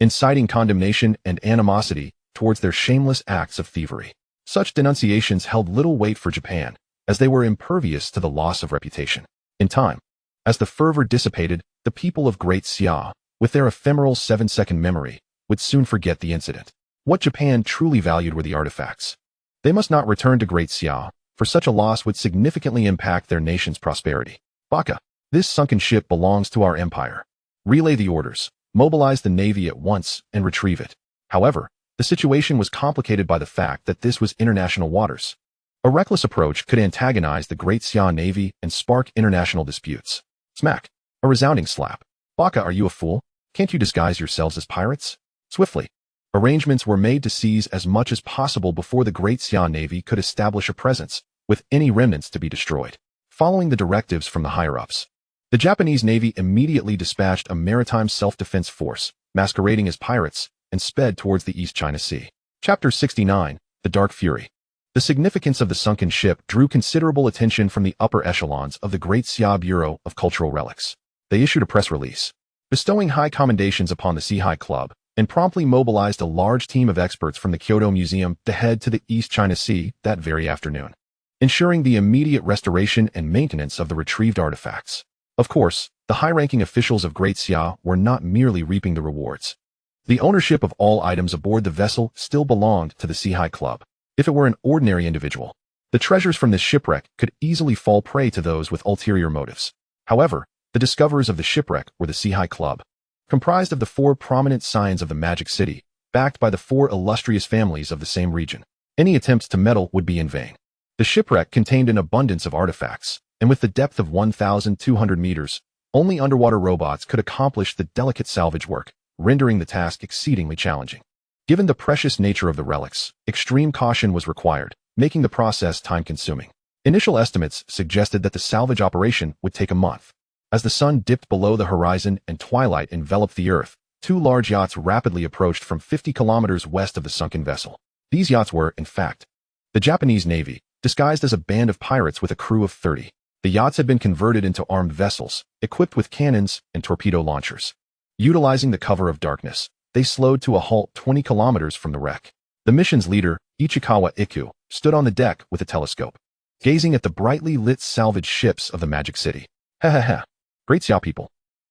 A: inciting condemnation and animosity towards their shameless acts of thievery. Such denunciations held little weight for Japan, as they were impervious to the loss of reputation. In time, as the fervor dissipated, the people of Great Xia, with their ephemeral 7-second memory, would soon forget the incident. What Japan truly valued were the artifacts. They must not return to Great Xia, for such a loss would significantly impact their nation's prosperity. Baka, this sunken ship belongs to our empire. Relay the orders, mobilize the navy at once, and retrieve it. However, the situation was complicated by the fact that this was international waters. A reckless approach could antagonize the Great Xia Navy and spark international disputes. Smack. A resounding slap. Baka, are you a fool? Can't you disguise yourselves as pirates? Swiftly, arrangements were made to seize as much as possible before the Great Xia Navy could establish a presence, with any remnants to be destroyed. Following the directives from the higher-ups, the Japanese Navy immediately dispatched a maritime self-defense force, masquerading as pirates, and sped towards the East China Sea. Chapter 69, The Dark Fury. The significance of the sunken ship drew considerable attention from the upper echelons of the Great Xia Bureau of Cultural Relics. They issued a press release, bestowing high commendations upon the Seahai Club, and promptly mobilized a large team of experts from the Kyoto Museum to head to the East China Sea that very afternoon, ensuring the immediate restoration and maintenance of the retrieved artifacts. Of course, the high-ranking officials of Great Xia were not merely reaping the rewards. The ownership of all items aboard the vessel still belonged to the Seahai Club. If it were an ordinary individual, the treasures from this shipwreck could easily fall prey to those with ulterior motives. However, the discoverers of the shipwreck were the Seahai Club, comprised of the 4 prominent scions of the Magic City, backed by the 4 illustrious families of the same region. Any attempts to meddle would be in vain. The shipwreck contained an abundance of artifacts, and with the depth of 1,200 meters, only underwater robots could accomplish the delicate salvage work, rendering the task exceedingly challenging. Given the precious nature of the relics, extreme caution was required, making the process time-consuming. Initial estimates suggested that the salvage operation would take a month. As the sun dipped below the horizon and twilight enveloped the earth, 2 large yachts rapidly approached from 50 kilometers west of the sunken vessel. These yachts were, in fact, the Japanese Navy, disguised as a band of pirates with a crew of 30. The yachts had been converted into armed vessels, equipped with cannons and torpedo launchers. Utilizing the cover of darkness, they slowed to a halt 20 kilometers from the wreck. The mission's leader, Ichikawa Iku, stood on the deck with a telescope, gazing at the brightly lit salvage ships of the Magic City. Ha ha ha. Great Xia people,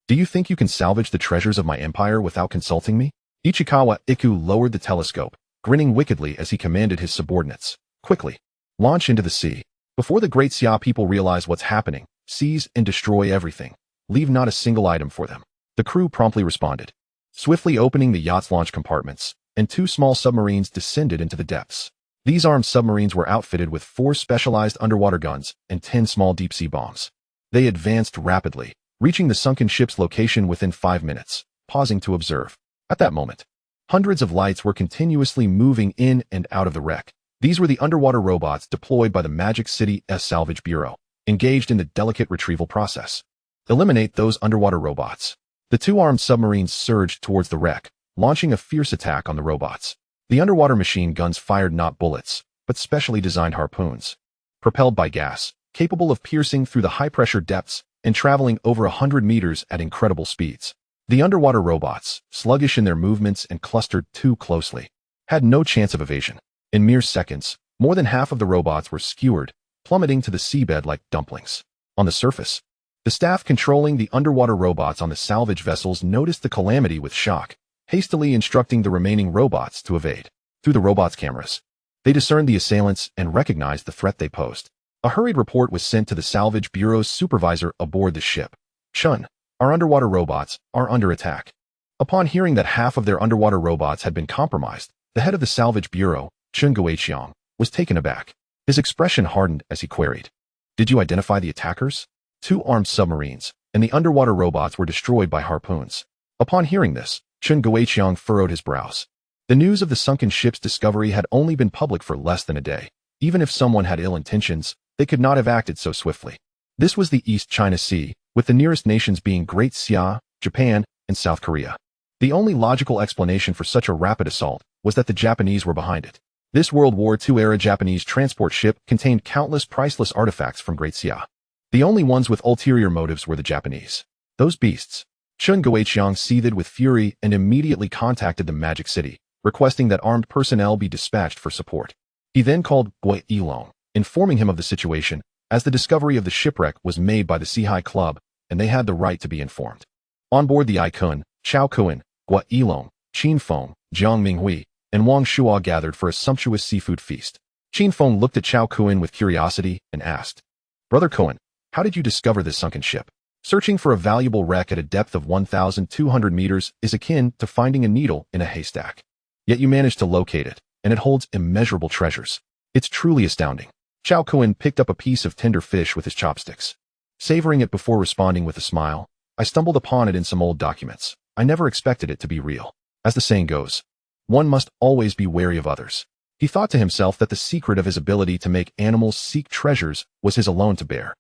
A: do you think you can salvage the treasures of my empire without consulting me? Ichikawa Iku lowered the telescope, grinning wickedly as he commanded his subordinates. Quickly, launch into the sea. Before the Great Xia people realize what's happening, seize and destroy everything. Leave not a single item for them. The crew promptly responded, swiftly opening the yacht's launch compartments, and 2 small submarines descended into the depths. These armed submarines were outfitted with 4 specialized underwater guns and 10 small deep-sea bombs. They advanced rapidly, reaching the sunken ship's location within 5 minutes, pausing to observe. At that moment, hundreds of lights were continuously moving in and out of the wreck. These were the underwater robots deployed by the Magic City's Salvage Bureau, engaged in the delicate retrieval process. Eliminate those underwater robots. The two-armed submarines surged towards the wreck, launching a fierce attack on the robots. The underwater machine guns fired not bullets, but specially designed harpoons, propelled by gas, capable of piercing through the high-pressure depths and traveling over 100 meters at incredible speeds. The underwater robots, sluggish in their movements and clustered too closely, had no chance of evasion. In mere seconds, more than half of the robots were skewered, plummeting to the seabed like dumplings. On the surface, the staff controlling the underwater robots on the salvage vessels noticed the calamity with shock, hastily instructing the remaining robots to evade. Through the robots' cameras, they discerned the assailants and recognized the threat they posed. A hurried report was sent to the Salvage Bureau's supervisor aboard the ship. Chun, our underwater robots are under attack. Upon hearing that half of their underwater robots had been compromised, the head of the Salvage Bureau, Chun Guiqiang, was taken aback. His expression hardened as he queried, "Did you identify the attackers?" 2 armed submarines, and the underwater robots were destroyed by harpoons. Upon hearing this, Chun Guiqiang furrowed his brows. The news of the sunken ship's discovery had only been public for less than a day. Even if someone had ill intentions, they could not have acted so swiftly. This was the East China Sea, with the nearest nations being Great Xia, Japan, and South Korea. The only logical explanation for such a rapid assault was that the Japanese were behind it. This World War II-era Japanese transport ship contained countless priceless artifacts from Great Xia. The only ones with ulterior motives were the Japanese. Those beasts. Chun Guiqiang seethed with fury and immediately contacted the Magic City, requesting that armed personnel be dispatched for support. He then called Gui Ilong, informing him of the situation, as the discovery of the shipwreck was made by the Sihai Club, and they had the right to be informed. On board the Kun, Cao Kun, Gui Ilong, Qin Feng, Jiang Minghui, and Wang Shuo gathered for a sumptuous seafood feast. Qin Feng looked at Cao Kun with curiosity and asked, "Brother Kun, how did you discover this sunken ship? Searching for a valuable wreck at a depth of 1,200 meters is akin to finding a needle in a haystack. Yet you managed to locate it, and it holds immeasurable treasures. It's truly astounding." Cao Kun picked up a piece of tender fish with his chopsticks. Savoring it before responding with a smile, "I stumbled upon it in some old documents. I never expected it to be real. As the saying goes, one must always be wary of others." He thought to himself that the secret of his ability to make animals seek treasures was his alone to bear.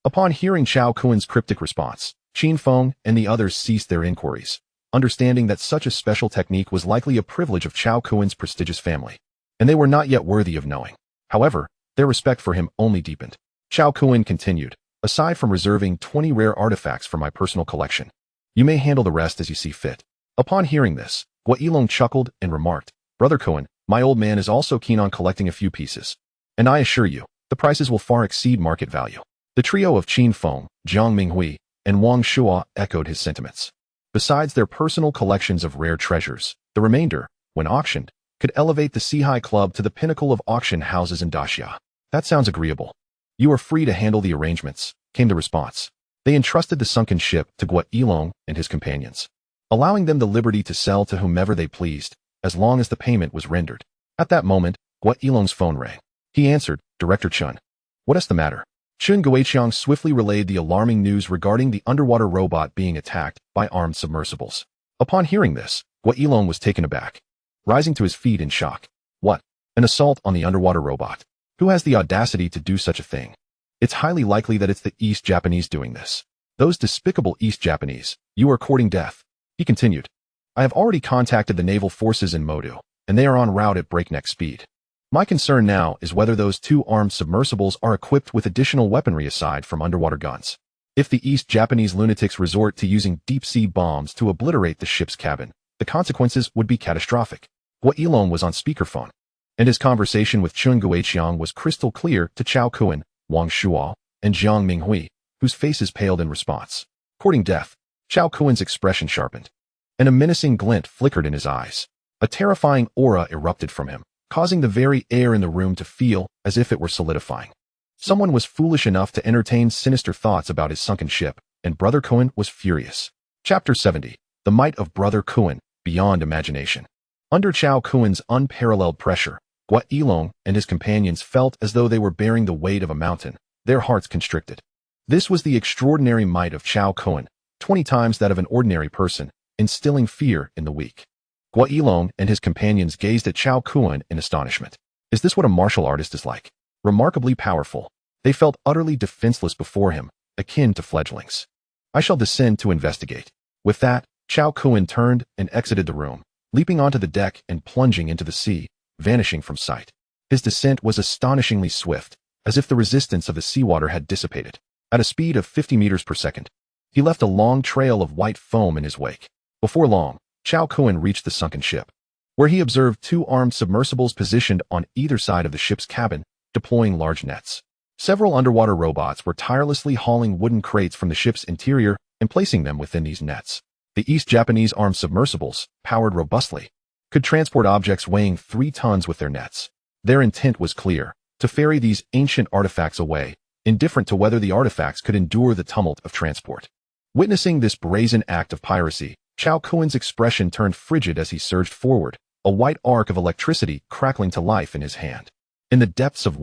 A: Upon hearing Cao Kun's cryptic response, Qin Feng and the others ceased their inquiries, understanding that such a special technique was likely a privilege of Cao Kun's prestigious family, and they were not yet worthy of knowing. However, their respect for him only deepened. Cao Kun continued, "Aside from reserving 20 rare artifacts for my personal collection, you may handle the rest as you see fit." Upon hearing this, Gui Ilong chuckled and remarked, "Brother Kun, my old man is also keen on collecting a few pieces, and I assure you, the prices will far exceed market value." The trio of Qin Feng, Jiang Minghui, and Wang Shuo echoed his sentiments. Besides their personal collections of rare treasures, the remainder, when auctioned, could elevate the Sihai Club to the pinnacle of auction houses in Daxia. "That sounds agreeable. You are free to handle the arrangements," came the response. They entrusted the sunken ship to Gui Ilong and his companions, allowing them the liberty to sell to whomever they pleased, as long as the payment was rendered. At that moment, Gui Ilong's phone rang. He answered, "Director Chun." "What is the matter?" Chun Guiqiang swiftly relayed the alarming news regarding the underwater robot being attacked by armed submersibles. Upon hearing this, Gui Ilong was taken aback, rising to his feet in shock. "What? An assault on the underwater robot? Who has the audacity to do such a thing? It's highly likely that it's the East Japanese doing this. Those despicable East Japanese, you are courting death." He continued, "I have already contacted the naval forces in Modu, and they are en route at breakneck speed. My concern now is whether those 2 armed submersibles are equipped with additional weaponry aside from underwater guns. If the East Japanese lunatics resort to using deep-sea bombs to obliterate the ship's cabin, the consequences would be catastrophic." Gui Ilong was on speakerphone, and his conversation with Chun Guiqiang was crystal clear to Cao Kun, Wang Shuo, and Jiang Minghui, whose faces paled in response. Courting death. Cao Kun's expression sharpened, and a menacing glint flickered in his eyes. A terrifying aura erupted from him, causing the very air in the room to feel as if it were solidifying. Someone was foolish enough to entertain sinister thoughts about his sunken ship, and Brother Kun was furious. Chapter 70. The Might of Brother Kun, Beyond Imagination. Under Cao Kun's unparalleled pressure, Gui Ilong and his companions felt as though they were bearing the weight of a mountain, their hearts constricted. This was the extraordinary might of Cao Kun, 20 times that of an ordinary person, instilling fear in the weak. Gui Ilong and his companions gazed at Cao Kun in astonishment. Is this what a martial artist is like? Remarkably powerful. They felt utterly defenseless before him, akin to fledglings. I shall descend to investigate." With that, Cao Kun turned and exited the room, leaping onto the deck and plunging into the sea, vanishing from sight. His descent was astonishingly swift, as if the resistance of the seawater had dissipated. At a speed of 50 meters per second, he left a long trail of white foam in his wake. Before long, Cao Kun reached the sunken ship, where he observed two armed submersibles positioned on either side of the ship's cabin, deploying large nets. Several underwater robots were tirelessly hauling wooden crates from the ship's interior and placing them within these nets. The East Japanese armed submersibles, powered robustly, could transport objects weighing 3 tons with their nets. Their intent was clear: to ferry these ancient artifacts away, indifferent to whether the artifacts could endure the tumult of transport. Witnessing this brazen act of piracy, Cao Kun's expression turned frigid as he surged forward, a white arc of electricity crackling to life in his hand. In the depths of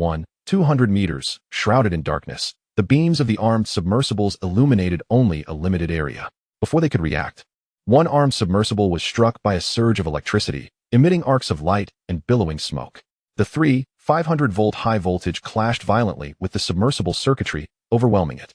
A: 200 meters, shrouded in darkness, the beams of the armed submersibles illuminated only a limited area. Before they could react, one armed submersible was struck by a surge of electricity, emitting arcs of light and billowing smoke. The 500-volt high voltage clashed violently with the submersible circuitry, overwhelming it.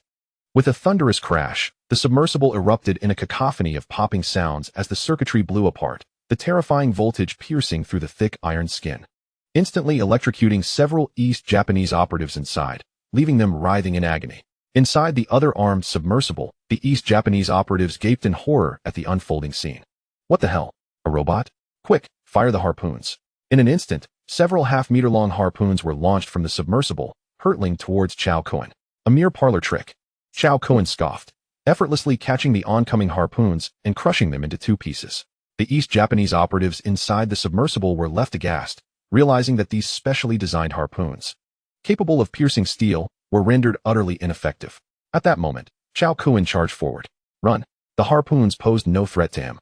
A: With a thunderous crash, the submersible erupted in a cacophony of popping sounds as the circuitry blew apart, the terrifying voltage piercing through the thick iron skin, instantly electrocuting several East Japanese operatives inside, leaving them writhing in agony. Inside the other armed submersible, the East Japanese operatives gaped in horror at the unfolding scene. What the hell? A robot? Quick, fire the harpoons. In an instant, several half-meter-long harpoons were launched from the submersible, hurtling towards Cao Kun. A mere parlor trick. Cao Kun scoffed, effortlessly catching the oncoming harpoons and crushing them into 2 pieces. The East Japanese operatives inside the submersible were left aghast, realizing that these specially designed harpoons, capable of piercing steel, were rendered utterly ineffective. At that moment, Cao Kun charged forward. Run. The harpoons posed no threat to him.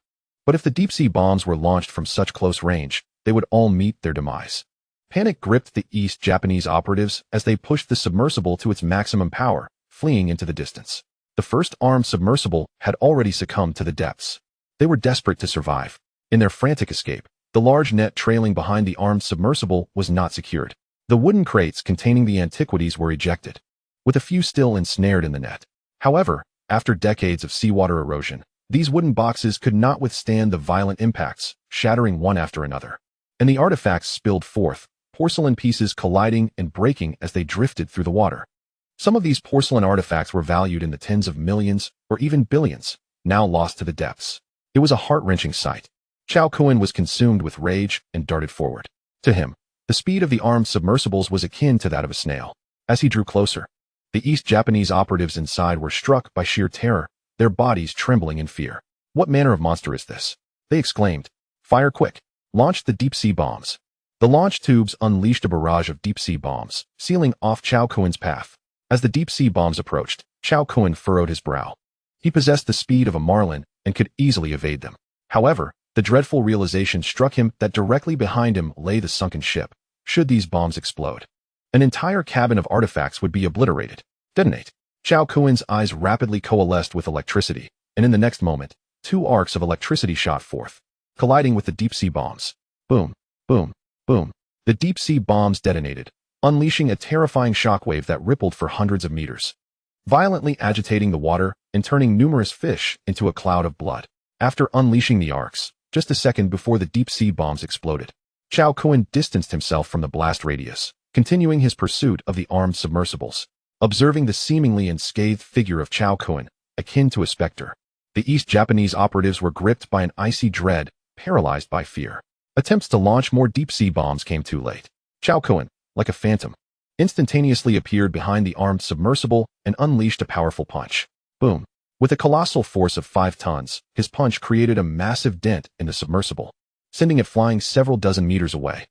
A: But if the deep-sea bombs were launched from such close range, they would all meet their demise. Panic gripped the East Japanese operatives as they pushed the submersible to its maximum power, fleeing into the distance. The first armed submersible had already succumbed to the depths. They were desperate to survive. In their frantic escape, the large net trailing behind the armed submersible was not secured. The wooden crates containing the antiquities were ejected, with a few still ensnared in the net. However, after decades of seawater erosion, these wooden boxes could not withstand the violent impacts, shattering one after another. And the artifacts spilled forth, porcelain pieces colliding and breaking as they drifted through the water. Some of these porcelain artifacts were valued in the tens of millions or even billions, now lost to the depths. It was a heart-wrenching sight. Cao Kun was consumed with rage and darted forward. To him, the speed of the armed submersibles was akin to that of a snail. As he drew closer, the East Japanese operatives inside were struck by sheer terror, their bodies trembling in fear. "What manner of monster is this?" they exclaimed. "Fire quick! Launch the deep-sea bombs." The launch tubes unleashed a barrage of deep-sea bombs, sealing off Cao Kun's path. As the deep-sea bombs approached, Cao Kun furrowed his brow. He possessed the speed of a marlin and could easily evade them. However, the dreadful realization struck him that directly behind him lay the sunken ship. Should these bombs explode, an entire cabin of artifacts would be obliterated. Detonate. Cao Kun's eyes rapidly coalesced with electricity, and in the next moment, 2 arcs of electricity shot forth, colliding with the deep-sea bombs. Boom, boom, boom. The deep-sea bombs detonated, unleashing a terrifying shockwave that rippled for hundreds of meters, violently agitating the water and turning numerous fish into a cloud of blood. After unleashing the arcs, just a second before the deep-sea bombs exploded, Cao Kun distanced himself from the blast radius, continuing his pursuit of the armed submersibles. Observing the seemingly unscathed figure of Cao Kun, akin to a specter, the East Japanese operatives were gripped by an icy dread, paralyzed by fear. Attempts to launch more deep-sea bombs came too late. Cao Kun, like a phantom, instantaneously appeared behind the armed submersible and unleashed a powerful punch. Boom. With a colossal force of 5 tons, his punch created a massive dent in the submersible, sending it flying several dozen meters away.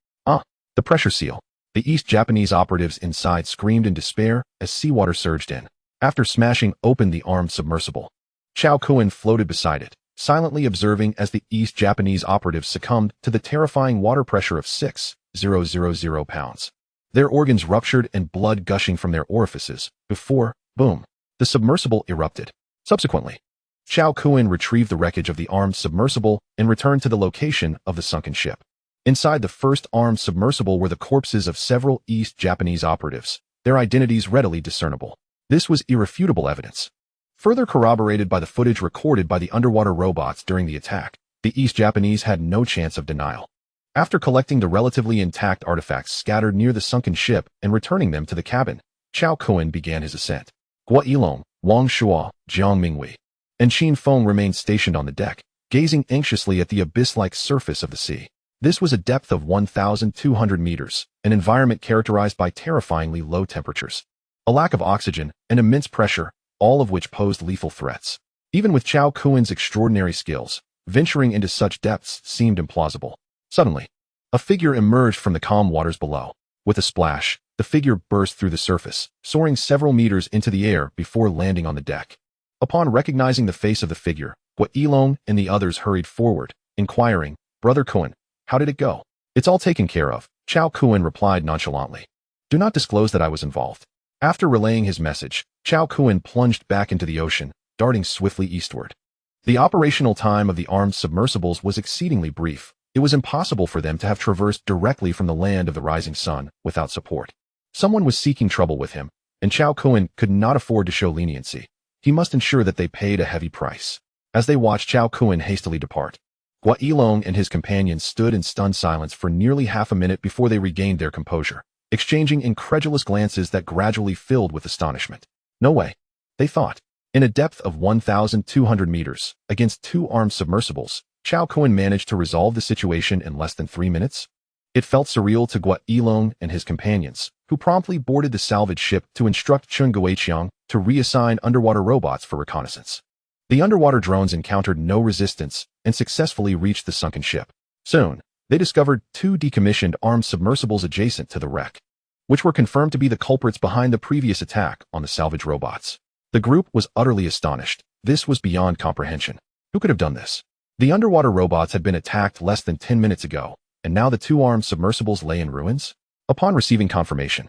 A: The pressure seal. The East Japanese operatives inside screamed in despair as seawater surged in. After smashing open the armed submersible, Cao Kun floated beside it, silently observing as the East Japanese operatives succumbed to the terrifying water pressure of 6,000 pounds. Their organs ruptured and blood gushing from their orifices before, boom, the submersible erupted. Subsequently, Cao Kun retrieved the wreckage of the armed submersible and returned to the location of the sunken ship. Inside the first armed submersible were the corpses of several East Japanese operatives, their identities readily discernible. This was irrefutable evidence. Further corroborated by the footage recorded by the underwater robots during the attack, the East Japanese had no chance of denial. After collecting the relatively intact artifacts scattered near the sunken ship and returning them to the cabin, Cao Kun began his ascent. Guo Yilong, Wang Shuo, Jiang Mingwei, and Qin Feng remained stationed on the deck, gazing anxiously at the abyss-like surface of the sea. This was a depth of 1,200 meters, an environment characterized by terrifyingly low temperatures, a lack of oxygen, and immense pressure, all of which posed lethal threats. Even with Cao Kun's extraordinary skills, venturing into such depths seemed implausible. Suddenly, a figure emerged from the calm waters below. With a splash, the figure burst through the surface, soaring several meters into the air before landing on the deck. Upon recognizing the face of the figure, Guo Yilong and the others hurried forward, inquiring, "Brother Kun, how did it go?" "It's all taken care of," Cao Kun replied nonchalantly. "Do not disclose that I was involved." After relaying his message, Cao Kun plunged back into the ocean, darting swiftly eastward. The operational time of the armed submersibles was exceedingly brief. It was impossible for them to have traversed directly from the land of the rising sun without support. Someone was seeking trouble with him, and Cao Kun could not afford to show leniency. He must ensure that they paid a heavy price. As they watched Cao Kun hastily depart, Guo Yilong and his companions stood in stunned silence for nearly half a minute before they regained their composure, exchanging incredulous glances that gradually filled with astonishment. No way, they thought. In a depth of 1,200 meters, against two armed submersibles, Cao Kun managed to resolve the situation in less than 3 minutes. It felt surreal to Guo Yilong and his companions, who promptly boarded the salvage ship to instruct Chun Guiqiang to reassign underwater robots for reconnaissance. The underwater drones encountered no resistance and successfully reached the sunken ship. Soon, they discovered 2 decommissioned armed submersibles adjacent to the wreck, which were confirmed to be the culprits behind the previous attack on the salvage robots. The group was utterly astonished. This was beyond comprehension. Who could have done this? The underwater robots had been attacked less than 10 minutes ago, and now the 2 armed submersibles lay in ruins? Upon receiving confirmation,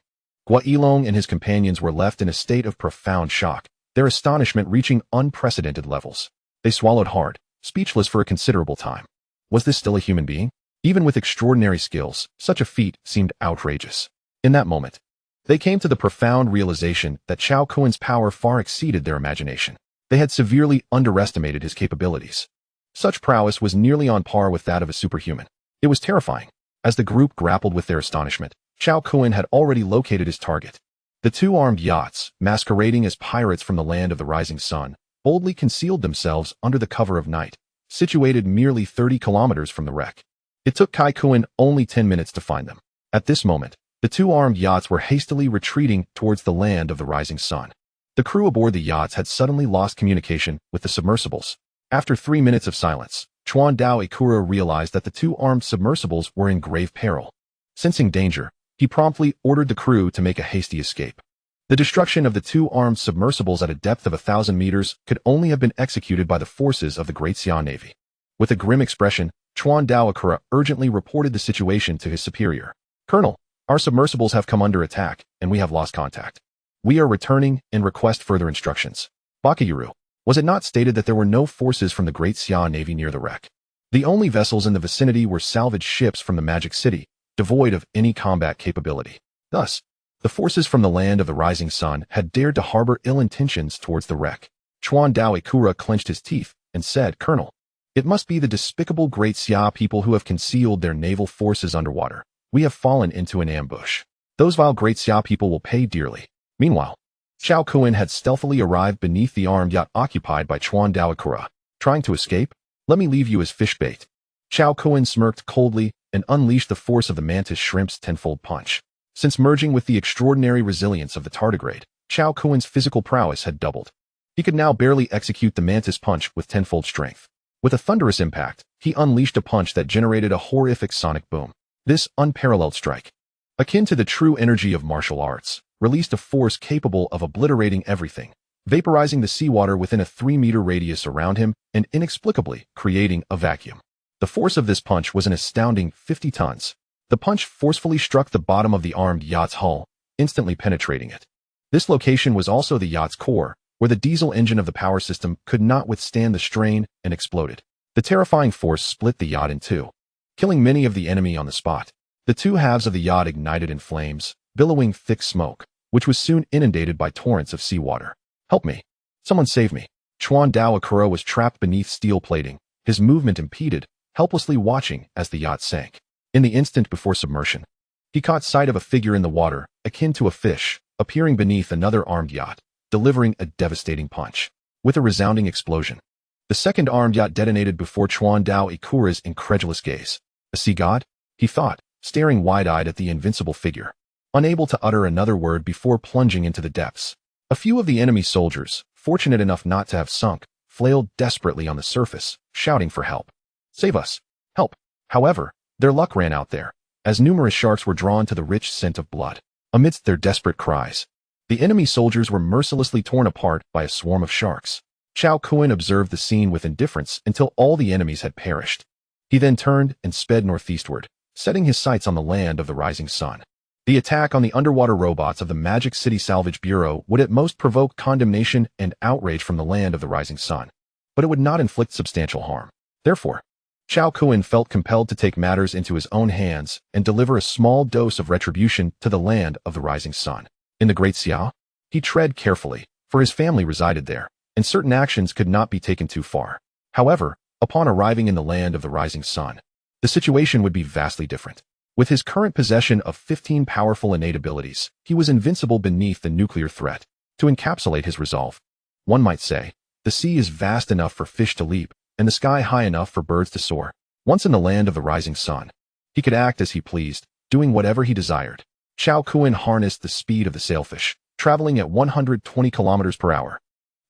A: Guo Yilong and his companions were left in a state of profound shock, their astonishment reaching unprecedented levels. They swallowed hard, speechless for a considerable time. Was this still a human being? Even with extraordinary skills, such a feat seemed outrageous. In that moment, they came to the profound realization that Cao Kun's power far exceeded their imagination. They had severely underestimated his capabilities. Such prowess was nearly on par with that of a superhuman. It was terrifying. As the group grappled with their astonishment, Cao Kun had already located his target. The 2 armed yachts, masquerading as pirates from the land of the rising sun, boldly concealed themselves under the cover of night, situated merely 30 kilometers from the wreck. It took Kai Kun only 10 minutes to find them. At this moment, the 2 armed yachts were hastily retreating towards the land of the rising sun. The crew aboard the yachts had suddenly lost communication with the submersibles. After 3 minutes of silence, Chuan Dao Ikura realized that the 2 armed submersibles were in grave peril. Sensing danger, he promptly ordered the crew to make a hasty escape. The destruction of the 2 armed submersibles at a depth of 1,000 meters could only have been executed by the forces of the Great Xia Navy. With a grim expression, Chuan Dao Ikura urgently reported the situation to his superior. "Colonel, our submersibles have come under attack, and we have lost contact. We are returning and request further instructions." "Bakayuru, was it not stated that there were no forces from the Great Xia Navy near the wreck? The only vessels in the vicinity were salvage ships from the Magic City, devoid of any combat capability. Thus, the forces from the land of the rising sun had dared to harbor ill intentions towards the wreck." Chuan Dao Ikura clenched his teeth and said, "Colonel, it must be the despicable Great Xia people who have concealed their naval forces underwater. We have fallen into an ambush. Those vile Great Xia people will pay dearly." Meanwhile, Cao Kun had stealthily arrived beneath the armed yacht occupied by Chuan Dao Ikura. "Trying to escape? Let me leave you as fish bait." Cao Kun smirked coldly and unleashed the force of the mantis shrimp's tenfold punch. Since merging with the extraordinary resilience of the tardigrade, Cao Kun's physical prowess had doubled. He could now barely execute the mantis punch with tenfold strength. With a thunderous impact, he unleashed a punch that generated a horrific sonic boom. This unparalleled strike, akin to the true energy of martial arts, released a force capable of obliterating everything, vaporizing the seawater within a 3-meter radius around him and inexplicably creating a vacuum. The force of this punch was an astounding 50 tons. The punch forcefully struck the bottom of the armed yacht's hull, instantly penetrating it. This location was also the yacht's core, where the diesel engine of the power system could not withstand the strain and exploded. The terrifying force split the yacht in 2, killing many of the enemy on the spot. The 2 halves of the yacht ignited in flames, billowing thick smoke, which was soon inundated by torrents of seawater. "Help me!" Someone save me. Chuan Dao Akura was trapped beneath steel plating, his movement impeded, helplessly watching as the yacht sank. In the instant before submersion, he caught sight of a figure in the water, akin to a fish, appearing beneath another armed yacht, delivering a devastating punch. With a resounding explosion, the second armed yacht detonated before Chuan Dao Akura's incredulous gaze. A sea god? He thought, staring wide-eyed at the invincible figure, unable to utter another word before plunging into the depths. A few of the enemy soldiers, fortunate enough not to have sunk, flailed desperately on the surface, shouting for help. Save us! Help! However, their luck ran out there, as numerous sharks were drawn to the rich scent of blood. Amidst their desperate cries, the enemy soldiers were mercilessly torn apart by a swarm of sharks. Cao Kun observed the scene with indifference until all the enemies had perished. He then turned and sped northeastward, setting his sights on the land of the rising sun. The attack on the underwater robots of the Magic City Salvage Bureau would at most provoke condemnation and outrage from the land of the rising sun, but it would not inflict substantial harm. Therefore, Cao Kun felt compelled to take matters into his own hands and deliver a small dose of retribution to the land of the rising sun. In the Great Xiao, he tread carefully, for his family resided there, and certain actions could not be taken too far. However, upon arriving in the land of the rising sun, the situation would be vastly different. With his current possession of 15 powerful innate abilities, he was invincible beneath the nuclear threat. To encapsulate his resolve, one might say, the sea is vast enough for fish to leap, and the sky high enough for birds to soar. Once in the land of the rising sun, he could act as he pleased, doing whatever he desired. Cao Kun harnessed the speed of the sailfish, traveling at 120 kilometers per hour,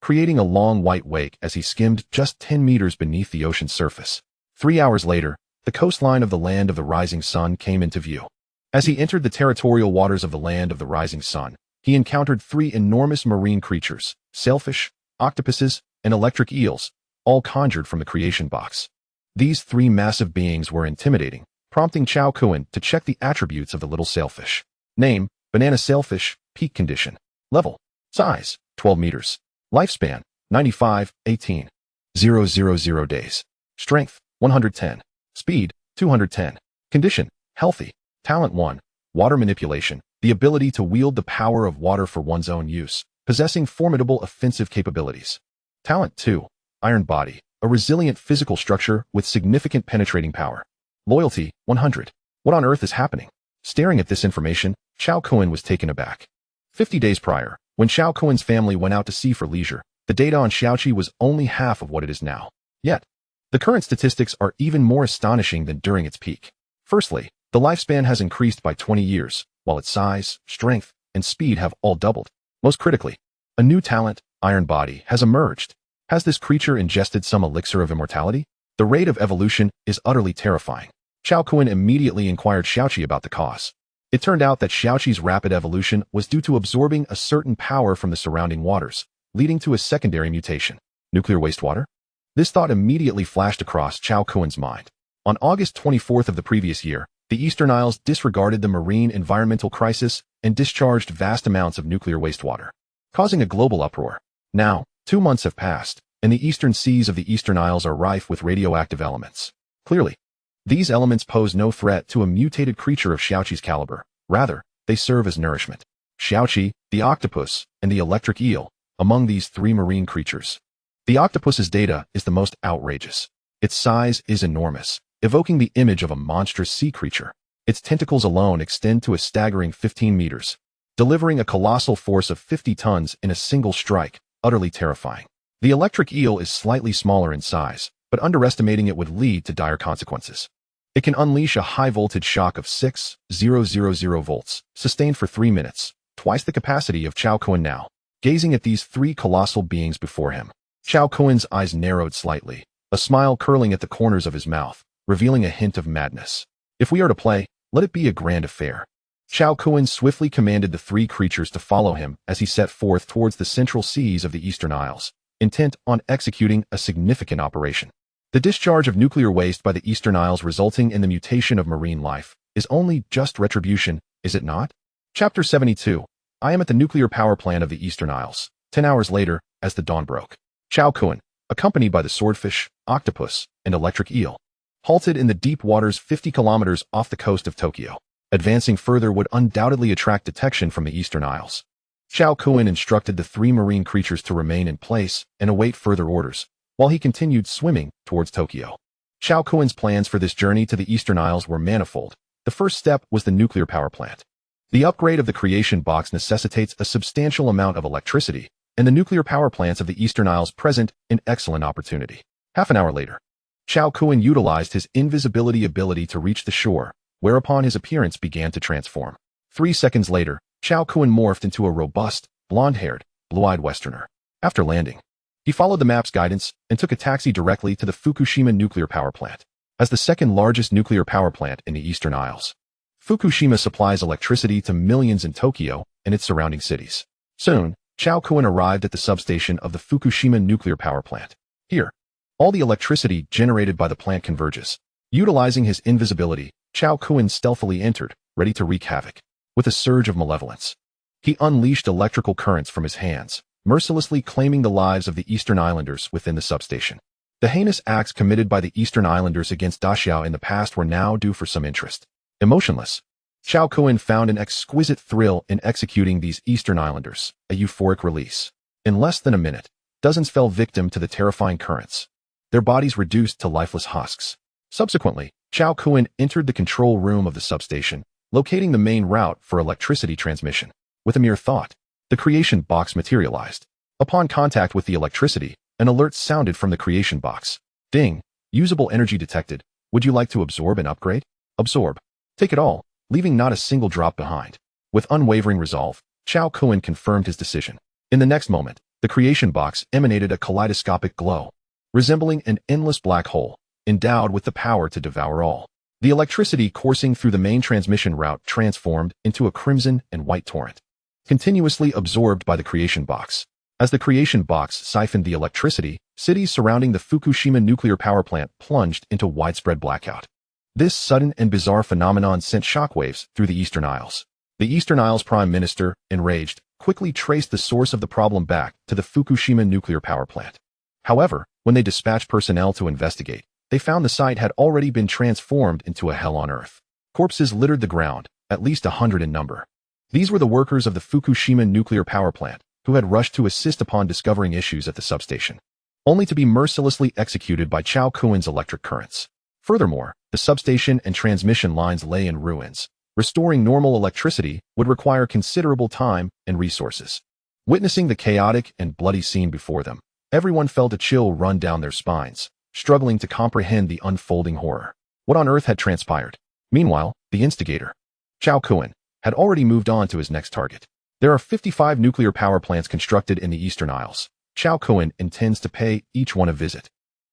A: creating a long white wake as he skimmed just 10 meters beneath the ocean's surface. 3 hours later, the coastline of the land of the rising sun came into view. As he entered the territorial waters of the land of the rising sun, he encountered 3 enormous marine creatures, sailfish, octopuses, and electric eels, all conjured from the creation box. These 3 massive beings were intimidating, prompting Cao Kun to check the attributes of the little sailfish. Name: banana sailfish, peak condition. Level: size: 12 meters. Lifespan: 95, 18. 000 days. Strength: 110. Speed: 210. Condition: healthy. Talent 1. Water manipulation, the ability to wield the power of water for one's own use, possessing formidable offensive capabilities. Talent 2. Iron body, a resilient physical structure with significant penetrating power. Loyalty: 100. What on earth is happening? Staring at this information, Cao Kun was taken aback. 50 days prior, when Cao Kun's family went out to sea for leisure, the data on Xiaoqi was only half of what it is now. Yet, the current statistics are even more astonishing than during its peak. Firstly, the lifespan has increased by 20 years, while its size, strength, and speed have all doubled. Most critically, a new talent, Iron Body, has emerged. Has this creature ingested some elixir of immortality? The rate of evolution is utterly terrifying. Cao Kun immediately inquired Xiaoqi about the cause. It turned out that Xiaoqi's rapid evolution was due to absorbing a certain power from the surrounding waters, leading to a secondary mutation. Nuclear wastewater? This thought immediately flashed across Cao Kun's mind. On August 24th of the previous year, the Eastern Isles disregarded the marine environmental crisis and discharged vast amounts of nuclear wastewater, causing a global uproar. Now, 2 months have passed, and the eastern seas of the Eastern Isles are rife with radioactive elements. Clearly, these elements pose no threat to a mutated creature of Xiaoqi's caliber. Rather, they serve as nourishment. Xiaoqi, the octopus, and the electric eel, among these 3 marine creatures. The octopus's data is the most outrageous. Its size is enormous, evoking the image of a monstrous sea creature. Its tentacles alone extend to a staggering 15 meters, delivering a colossal force of 50 tons in a single strike, utterly terrifying. The electric eel is slightly smaller in size, but underestimating it would lead to dire consequences. It can unleash a high-voltage shock of 6,000 volts, sustained for 3 minutes, twice the capacity of Cao Kun now. Gazing at these 3 colossal beings before him, Cao Kun's eyes narrowed slightly, a smile curling at the corners of his mouth, revealing a hint of madness. If we are to play, let it be a grand affair. Cao Kun swiftly commanded the 3 creatures to follow him as he set forth towards the central seas of the Eastern Isles, intent on executing a significant operation. The discharge of nuclear waste by the Eastern Isles resulting in the mutation of marine life is only just retribution, is it not? Chapter 72. I am at the nuclear power plant of the Eastern Isles. 10 hours later, as the dawn broke, Cao Kun, accompanied by the swordfish, octopus, and electric eel, halted in the deep waters 50 kilometers off the coast of Tokyo. Advancing further would undoubtedly attract detection from the Eastern Isles. Cao Kun instructed the three marine creatures to remain in place and await further orders, while he continued swimming towards Tokyo. Cao Kun's plans for this journey to the Eastern Isles were manifold. The first step was the nuclear power plant. The upgrade of the creation box necessitates a substantial amount of electricity, and the nuclear power plants of the Eastern Isles present an excellent opportunity. Half an hour later, Cao Kun utilized his invisibility ability to reach the shore, whereupon his appearance began to transform. 3 seconds later, Cao Kun morphed into a robust, blonde-haired, blue-eyed Westerner. After landing, he followed the map's guidance and took a taxi directly to the Fukushima nuclear power plant. As the second largest nuclear power plant in the Eastern Isles, Fukushima supplies electricity to millions in Tokyo and its surrounding cities. Soon, Cao Kun arrived at the substation of the Fukushima nuclear power plant. Here, all the electricity generated by the plant converges. Utilizing his invisibility, Cao Kun stealthily entered, ready to wreak havoc. With a surge of malevolence, he unleashed electrical currents from his hands, mercilessly claiming the lives of the Eastern Islanders within the substation. The heinous acts committed by the Eastern Islanders against Daxiao in the past were now due for some interest. Emotionless, Cao Kun found an exquisite thrill in executing these Eastern Islanders, a euphoric release. In less than a minute, dozens fell victim to the terrifying currents, their bodies reduced to lifeless husks. Subsequently, Cao Kun entered the control room of the substation, locating the main route for electricity transmission. With a mere thought, the creation box materialized. Upon contact with the electricity, an alert sounded from the creation box. Ding! Usable energy detected. Would you like to absorb an upgrade? Absorb. Take it all, leaving not a single drop behind. With unwavering resolve, Cao Kun confirmed his decision. In the next moment, the creation box emanated a kaleidoscopic glow, resembling an endless black hole, endowed with the power to devour all. The electricity coursing through the main transmission route transformed into a crimson and white torrent, continuously absorbed by the creation box. As the creation box siphoned the electricity, cities surrounding the Fukushima nuclear power plant plunged into widespread blackout. This sudden and bizarre phenomenon sent shockwaves through the Eastern Isles. The Eastern Isles Prime Minister, enraged, quickly traced the source of the problem back to the Fukushima nuclear power plant. However, when they dispatched personnel to investigate, they found the site had already been transformed into a hell on earth. Corpses littered the ground, at least 100 in number. These were the workers of the Fukushima nuclear power plant, who had rushed to assist upon discovering issues at the substation, only to be mercilessly executed by Cao Kun's electric currents. Furthermore, the substation and transmission lines lay in ruins. Restoring normal electricity would require considerable time and resources. Witnessing the chaotic and bloody scene before them, everyone felt a chill run down their spines, struggling to comprehend the unfolding horror. What on earth had transpired? Meanwhile, the instigator, Cao Kun, had already moved on to his next target. There are 55 nuclear power plants constructed in the Eastern Isles. Cao Kun intends to pay each one a visit.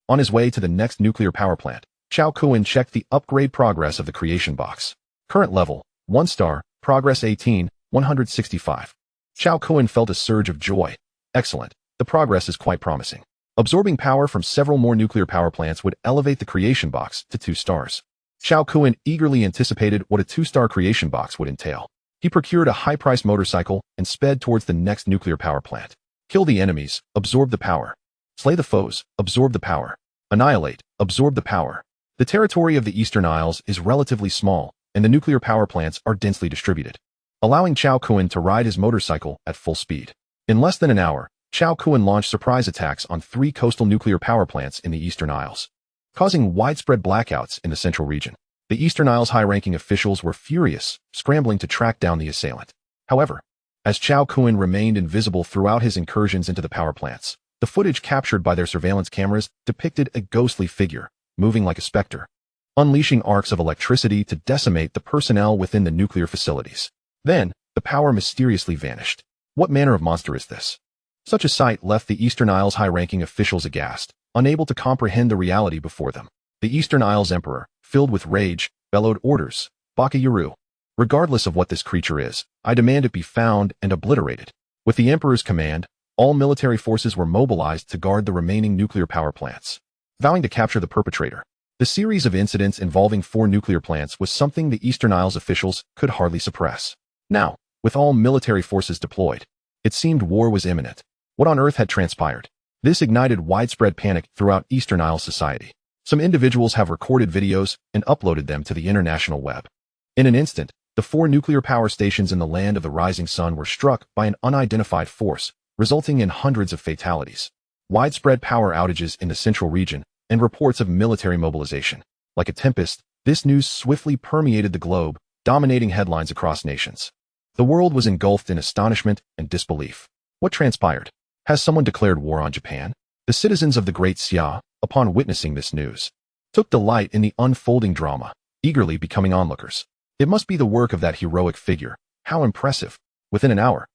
A: On his way to the next nuclear power plant, Cao Kun checked the upgrade progress of the creation box. Current level, 1 star, progress 18, 165. Cao Kun felt a surge of joy. Excellent, the progress is quite promising. Absorbing power from several more nuclear power plants would elevate the creation box to 2 stars. Cao Kun eagerly anticipated what a 2-star creation box would entail. He procured a high-priced motorcycle and sped towards the next nuclear power plant. Kill the enemies, absorb the power. Slay the foes, absorb the power. Annihilate, absorb the power. The territory of the Eastern Isles is relatively small, and the nuclear power plants are densely distributed, allowing Cao Kun to ride his motorcycle at full speed. In less than an hour, Cao Kun launched surprise attacks on 3 coastal nuclear power plants in the Eastern Isles, causing widespread blackouts in the central region. The Eastern Isles high-ranking officials were furious, scrambling to track down the assailant. However, as Cao Kun remained invisible throughout his incursions into the power plants, the footage captured by their surveillance cameras depicted a ghostly figure, moving like a specter, unleashing arcs of electricity to decimate the personnel within the nuclear facilities. Then, the power mysteriously vanished. What manner of monster is this? Such a sight left the Eastern Isles high-ranking officials aghast, unable to comprehend the reality before them. The Eastern Isles Emperor, filled with rage, bellowed orders, Baka Yuru. Regardless of what this creature is, I demand it be found and obliterated. With the Emperor's command, all military forces were mobilized to guard the remaining nuclear power plants, vowing to capture the perpetrator. The series of incidents involving 4 nuclear plants was something the Eastern Isles officials could hardly suppress. Now, with all military forces deployed, it seemed war was imminent. What on earth had transpired? This ignited widespread panic throughout Eastern Isles society. Some individuals have recorded videos and uploaded them to the international web. In an instant, the 4 nuclear power stations in the land of the rising sun were struck by an unidentified force, resulting in hundreds of fatalities. Widespread power outages in the central region, and reports of military mobilization. Like a tempest, this news swiftly permeated the globe, dominating headlines across nations. The world was engulfed in astonishment and disbelief. What transpired? Has someone declared war on Japan? The citizens of the Great Xia, upon witnessing this news, took delight in the unfolding drama, eagerly becoming onlookers. It must be the work of that heroic figure. How impressive! Within an hour,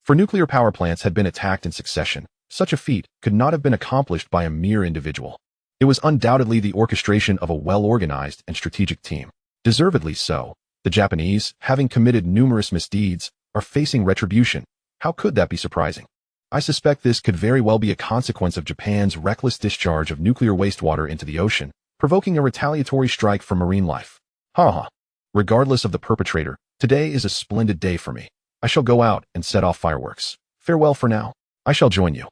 A: 4 nuclear power plants had been attacked in succession. Such a feat could not have been accomplished by a mere individual. It was undoubtedly the orchestration of a well-organized and strategic team. Deservedly so. The Japanese, having committed numerous misdeeds, are facing retribution. How could that be surprising? I suspect this could very well be a consequence of Japan's reckless discharge of nuclear wastewater into the ocean, provoking a retaliatory strike for marine life. Ha ha. Regardless of the perpetrator, today is a splendid day for me. I shall go out and set off fireworks. Farewell for now. I shall join you.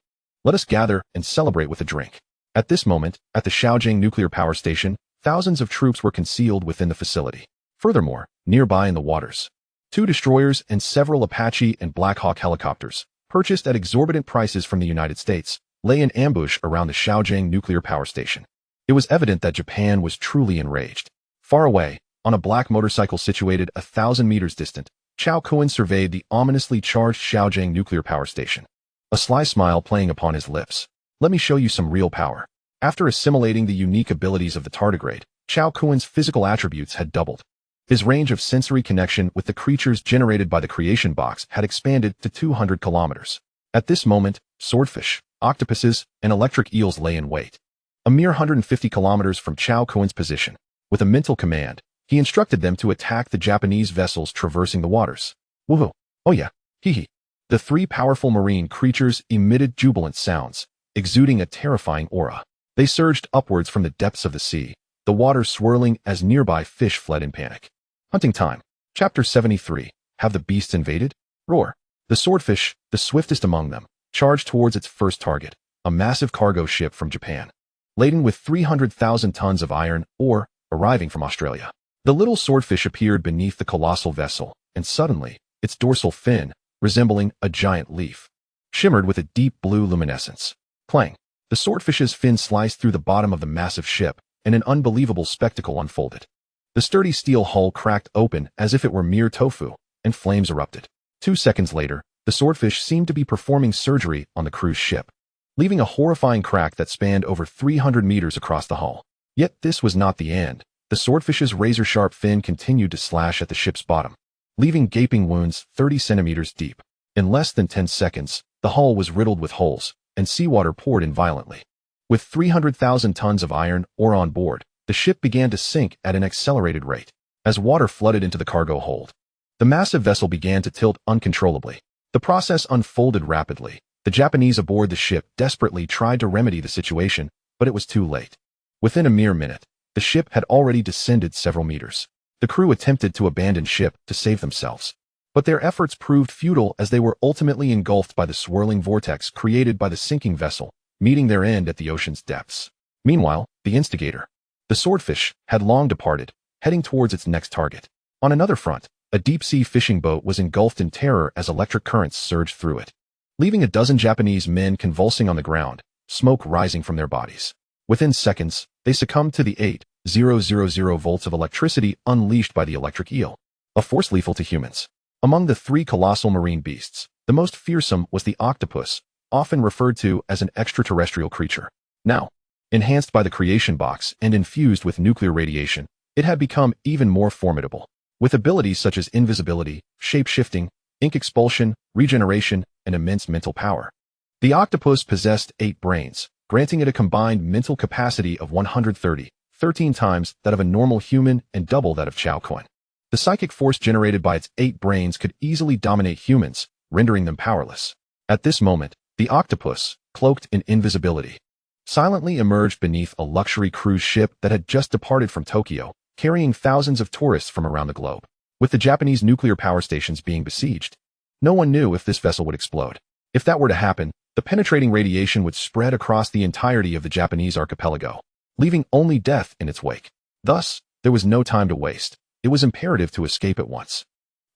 A: Let us gather and celebrate with a drink. At this moment, at the Shaojing nuclear power station, thousands of troops were concealed within the facility. Furthermore, nearby in the waters, 2 destroyers and several Apache and Black Hawk helicopters, purchased at exorbitant prices from the United States, lay in ambush around the Shaojing nuclear power station. It was evident that Japan was truly enraged. Far away, on a black motorcycle situated 1,000 meters distant, Cao Kun surveyed the ominously charged Shaojing nuclear power station, a sly smile playing upon his lips. Let me show you some real power. After assimilating the unique abilities of the tardigrade, Cao Kun's physical attributes had doubled. His range of sensory connection with the creatures generated by the creation box had expanded to 200 kilometers. At this moment, swordfish, octopuses, and electric eels lay in wait. A mere 150 kilometers from Cao Kun's position. With a mental command, he instructed them to attack the Japanese vessels traversing the waters. Woohoo! Oh yeah, hee hee. The 3 powerful marine creatures emitted jubilant sounds, exuding a terrifying aura. They surged upwards from the depths of the sea, the water swirling as nearby fish fled in panic. Hunting time. Chapter 73. Have the beasts invaded? Roar. The swordfish, the swiftest among them, charged towards its first target, a massive cargo ship from Japan, laden with 300,000 tons of iron ore, arriving from Australia. The little swordfish appeared beneath the colossal vessel, and suddenly, its dorsal fin, resembling a giant leaf, shimmered with a deep blue luminescence. Clang! The swordfish's fin sliced through the bottom of the massive ship, and an unbelievable spectacle unfolded. The sturdy steel hull cracked open as if it were mere tofu, and flames erupted. 2 seconds later, the swordfish seemed to be performing surgery on the cruise ship, leaving a horrifying crack that spanned over 300 meters across the hull. Yet this was not the end. The swordfish's razor-sharp fin continued to slash at the ship's bottom, leaving gaping wounds 30 centimeters deep. In less than 10 seconds, the hull was riddled with holes, and seawater poured in violently. With 300,000 tons of iron ore on board, the ship began to sink at an accelerated rate. As water flooded into the cargo hold, the massive vessel began to tilt uncontrollably. The process unfolded rapidly. The Japanese aboard the ship desperately tried to remedy the situation, but it was too late. Within a mere minute, the ship had already descended several meters. The crew attempted to abandon ship to save themselves, but their efforts proved futile as they were ultimately engulfed by the swirling vortex created by the sinking vessel, meeting their end at the ocean's depths. Meanwhile, the instigator, the swordfish, had long departed, heading towards its next target. On another front, a deep-sea fishing boat was engulfed in terror as electric currents surged through it, leaving a dozen Japanese men convulsing on the ground, smoke rising from their bodies. Within seconds, they succumbed to the 8,000 volts of electricity unleashed by the electric eel, a force lethal to humans. Among the 3 colossal marine beasts, the most fearsome was the octopus, often referred to as an extraterrestrial creature. Now, enhanced by the creation box and infused with nuclear radiation, it had become even more formidable. With abilities such as invisibility, shape-shifting, ink expulsion, regeneration, and immense mental power. The octopus possessed 8 brains, granting it a combined mental capacity of 130, 13 times that of a normal human and double that of Cao Kun. The psychic force generated by its 8 brains could easily dominate humans, rendering them powerless. At this moment, the octopus, cloaked in invisibility, silently emerged beneath a luxury cruise ship that had just departed from Tokyo, carrying thousands of tourists from around the globe. With the Japanese nuclear power stations being besieged, no one knew if this vessel would explode. If that were to happen, the penetrating radiation would spread across the entirety of the Japanese archipelago, leaving only death in its wake. Thus, there was no time to waste. It was imperative to escape at once.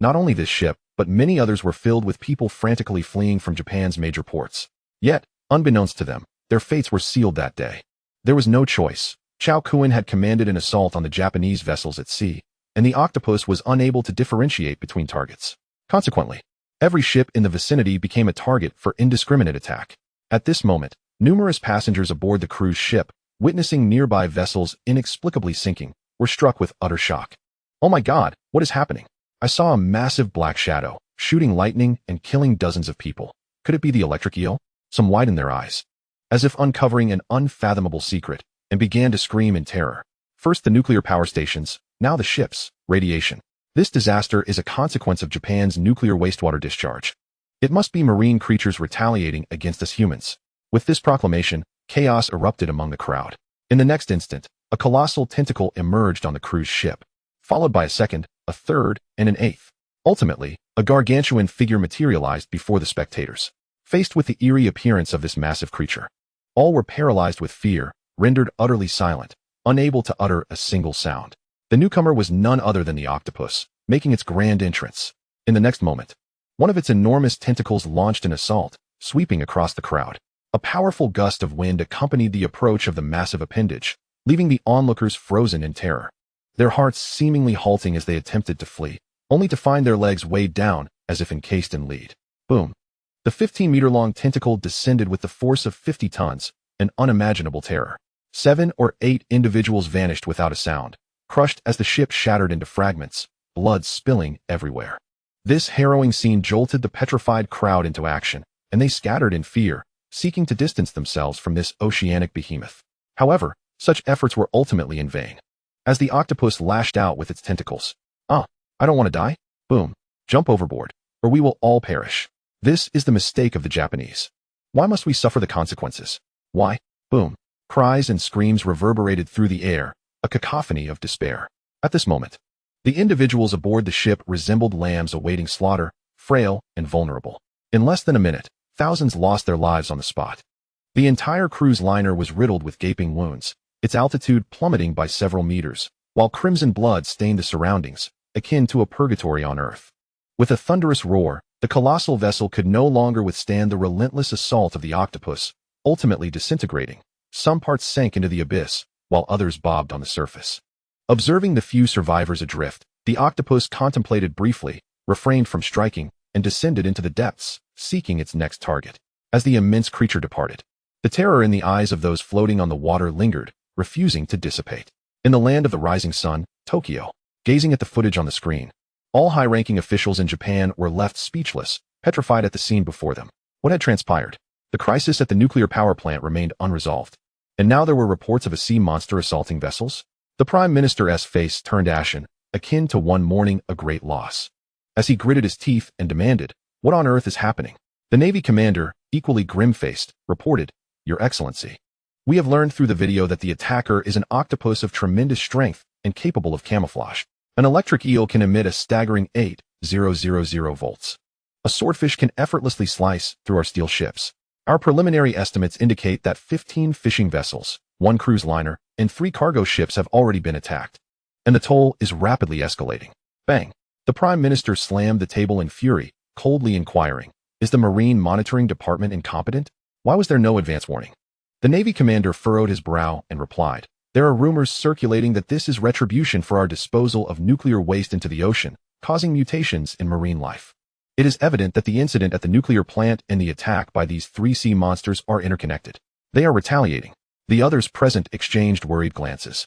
A: Not only this ship, but many others were filled with people frantically fleeing from Japan's major ports. Yet, unbeknownst to them, their fates were sealed that day. There was no choice. Cao Kun had commanded an assault on the Japanese vessels at sea, and the octopus was unable to differentiate between targets. Consequently, every ship in the vicinity became a target for indiscriminate attack. At this moment, numerous passengers aboard the cruise ship, witnessing nearby vessels inexplicably sinking, were struck with utter shock. "Oh my God, what is happening?" I saw a massive black shadow, shooting lightning and killing dozens of people. Could it be the electric eel? Some widened their eyes, as if uncovering an unfathomable secret, and began to scream in terror. First the nuclear power stations, now the ships. Radiation. This disaster is a consequence of Japan's nuclear wastewater discharge. It must be marine creatures retaliating against us humans. With this proclamation, chaos erupted among the crowd. In the next instant, a colossal tentacle emerged on the cruise ship, followed by a second, a third, and an eighth. Ultimately, a gargantuan figure materialized before the spectators. Faced with the eerie appearance of this massive creature, all were paralyzed with fear, rendered utterly silent, unable to utter a single sound. The newcomer was none other than the octopus, making its grand entrance. In the next moment, one of its enormous tentacles launched an assault, sweeping across the crowd. A powerful gust of wind accompanied the approach of the massive appendage, leaving the onlookers frozen in terror, their hearts seemingly halting as they attempted to flee, only to find their legs weighed down as if encased in lead. Boom! The 15-meter-long tentacle descended with the force of 50 tons, an unimaginable terror. 7 or 8 individuals vanished without a sound, crushed as the ship shattered into fragments, blood spilling everywhere. This harrowing scene jolted the petrified crowd into action, and they scattered in fear, seeking to distance themselves from this oceanic behemoth. However, such efforts were ultimately in vain. As the octopus lashed out with its tentacles, I don't want to die? Boom. Jump overboard, or we will all perish. This is the mistake of the Japanese. Why must we suffer the consequences? Why? Boom. Cries and screams reverberated through the air, a cacophony of despair. At this moment, the individuals aboard the ship resembled lambs awaiting slaughter, frail and vulnerable. In less than a minute, thousands lost their lives on the spot. The entire cruise liner was riddled with gaping wounds, its altitude plummeting by several meters, while crimson blood stained the surroundings, akin to a purgatory on Earth. With a thunderous roar, the colossal vessel could no longer withstand the relentless assault of the octopus, ultimately disintegrating. Some parts sank into the abyss, while others bobbed on the surface. Observing the few survivors adrift, the octopus contemplated briefly, refrained from striking, and descended into the depths, seeking its next target. As the immense creature departed, the terror in the eyes of those floating on the water lingered, refusing to dissipate. In the land of the rising sun, Tokyo, gazing at the footage on the screen, all high-ranking officials in Japan were left speechless, petrified at the scene before them. What had transpired? The crisis at the nuclear power plant remained unresolved. And now there were reports of a sea monster assaulting vessels? The Prime Minister's face turned ashen, akin to one mourning a great loss. As he gritted his teeth and demanded, "What on earth is happening?" The Navy commander, equally grim-faced, reported, "Your Excellency, we have learned through the video that the attacker is an octopus of tremendous strength and capable of camouflage. An electric eel can emit a staggering 8,000 volts. A swordfish can effortlessly slice through our steel ships. Our preliminary estimates indicate that 15 fishing vessels, 1 cruise liner, and 3 cargo ships have already been attacked. And the toll is rapidly escalating." Bang! The Prime Minister slammed the table in fury, coldly inquiring, "Is the Marine Monitoring Department incompetent? Why was there no advance warning?" The Navy commander furrowed his brow and replied, "There are rumors circulating that this is retribution for our disposal of nuclear waste into the ocean, causing mutations in marine life. It is evident that the incident at the nuclear plant and the attack by these 3 sea monsters are interconnected. They are retaliating." The others present exchanged worried glances,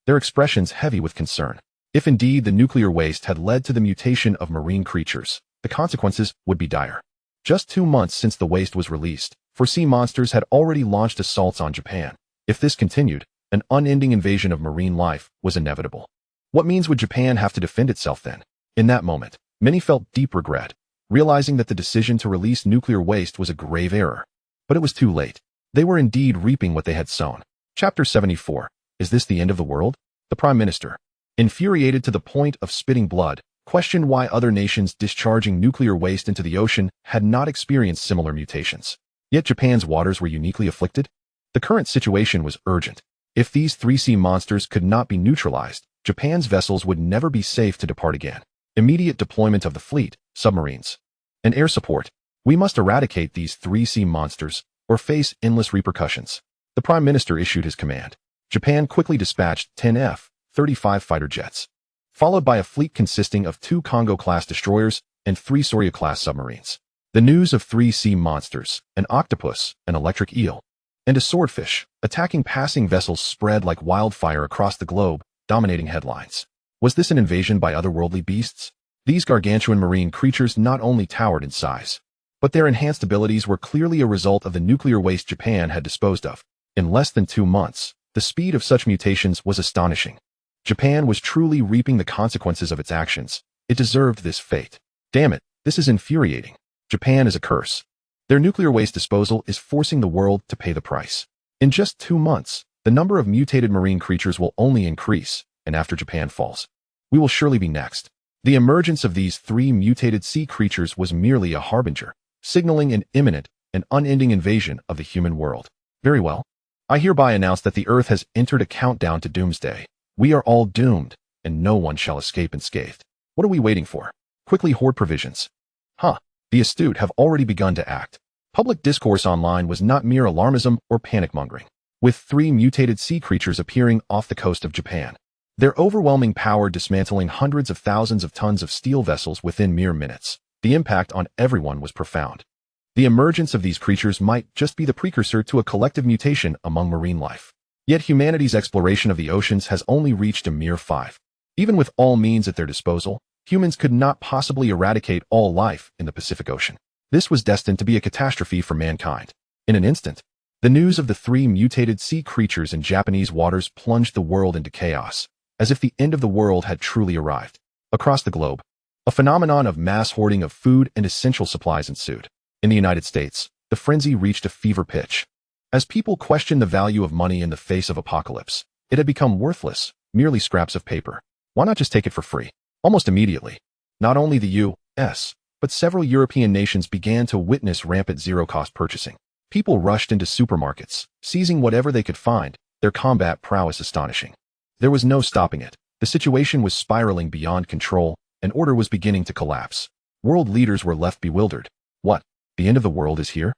A: their expressions heavy with concern. If indeed the nuclear waste had led to the mutation of marine creatures, the consequences would be dire. Just 2 months since the waste was released, 4 sea monsters had already launched assaults on Japan. If this continued, an unending invasion of marine life was inevitable. What means would Japan have to defend itself then? In that moment, many felt deep regret, realizing that the decision to release nuclear waste was a grave error. But it was too late. They were indeed reaping what they had sown. Chapter 74. Is this the end of the world? The Prime Minister, infuriated to the point of spitting blood, questioned why other nations discharging nuclear waste into the ocean had not experienced similar mutations. Yet Japan's waters were uniquely afflicted. The current situation was urgent. If these 3 sea monsters could not be neutralized, Japan's vessels would never be safe to depart again. immediate deployment of the fleet, submarines, and air support. We must eradicate these three sea monsters or face endless repercussions. The Prime Minister issued his command. Japan quickly dispatched 10 F-35 fighter jets, followed by a fleet consisting of 2 Kongo-class destroyers and 3 Sorya-class submarines. The news of 3 sea monsters, an octopus, an electric eel, and a swordfish, attacking passing vessels spread like wildfire across the globe, dominating headlines. Was this an invasion by otherworldly beasts? These gargantuan marine creatures not only towered in size, but their enhanced abilities were clearly a result of the nuclear waste Japan had disposed of. In less than 2 months, the speed of such mutations was astonishing. Japan was truly reaping the consequences of its actions. It deserved this fate. Damn it, this is infuriating. Japan is a curse. Their nuclear waste disposal is forcing the world to pay the price. In just 2 months, the number of mutated marine creatures will only increase, and after Japan falls, we will surely be next. The emergence of these 3 mutated sea creatures was merely a harbinger, signaling an imminent and unending invasion of the human world. Very well. I hereby announce that the Earth has entered a countdown to doomsday. We are all doomed, and no one shall escape unscathed. What are we waiting for? Quickly hoard provisions. The astute have already begun to act. Public discourse online was not mere alarmism or panic-mongering, with 3 mutated sea creatures appearing off the coast of Japan. Their overwhelming power dismantling hundreds of thousands of tons of steel vessels within mere minutes. The impact on everyone was profound. The emergence of these creatures might just be the precursor to a collective mutation among marine life. Yet humanity's exploration of the oceans has only reached a mere 5. Even with all means at their disposal, humans could not possibly eradicate all life in the Pacific Ocean. This was destined to be a catastrophe for mankind. In an instant, the news of the 3 mutated sea creatures in Japanese waters plunged the world into chaos, as if the end of the world had truly arrived. Across the globe, a phenomenon of mass hoarding of food and essential supplies ensued. In the United States, the frenzy reached a fever pitch. As people questioned the value of money in the face of apocalypse, it had become worthless, merely scraps of paper. Why not just take it for free? Almost immediately, not only the U.S., but several European nations began to witness rampant zero-cost purchasing. People rushed into supermarkets, seizing whatever they could find, their combat prowess astonishing. There was no stopping it. The situation was spiraling beyond control, and order was beginning to collapse. World leaders were left bewildered. What? The end of the world is here?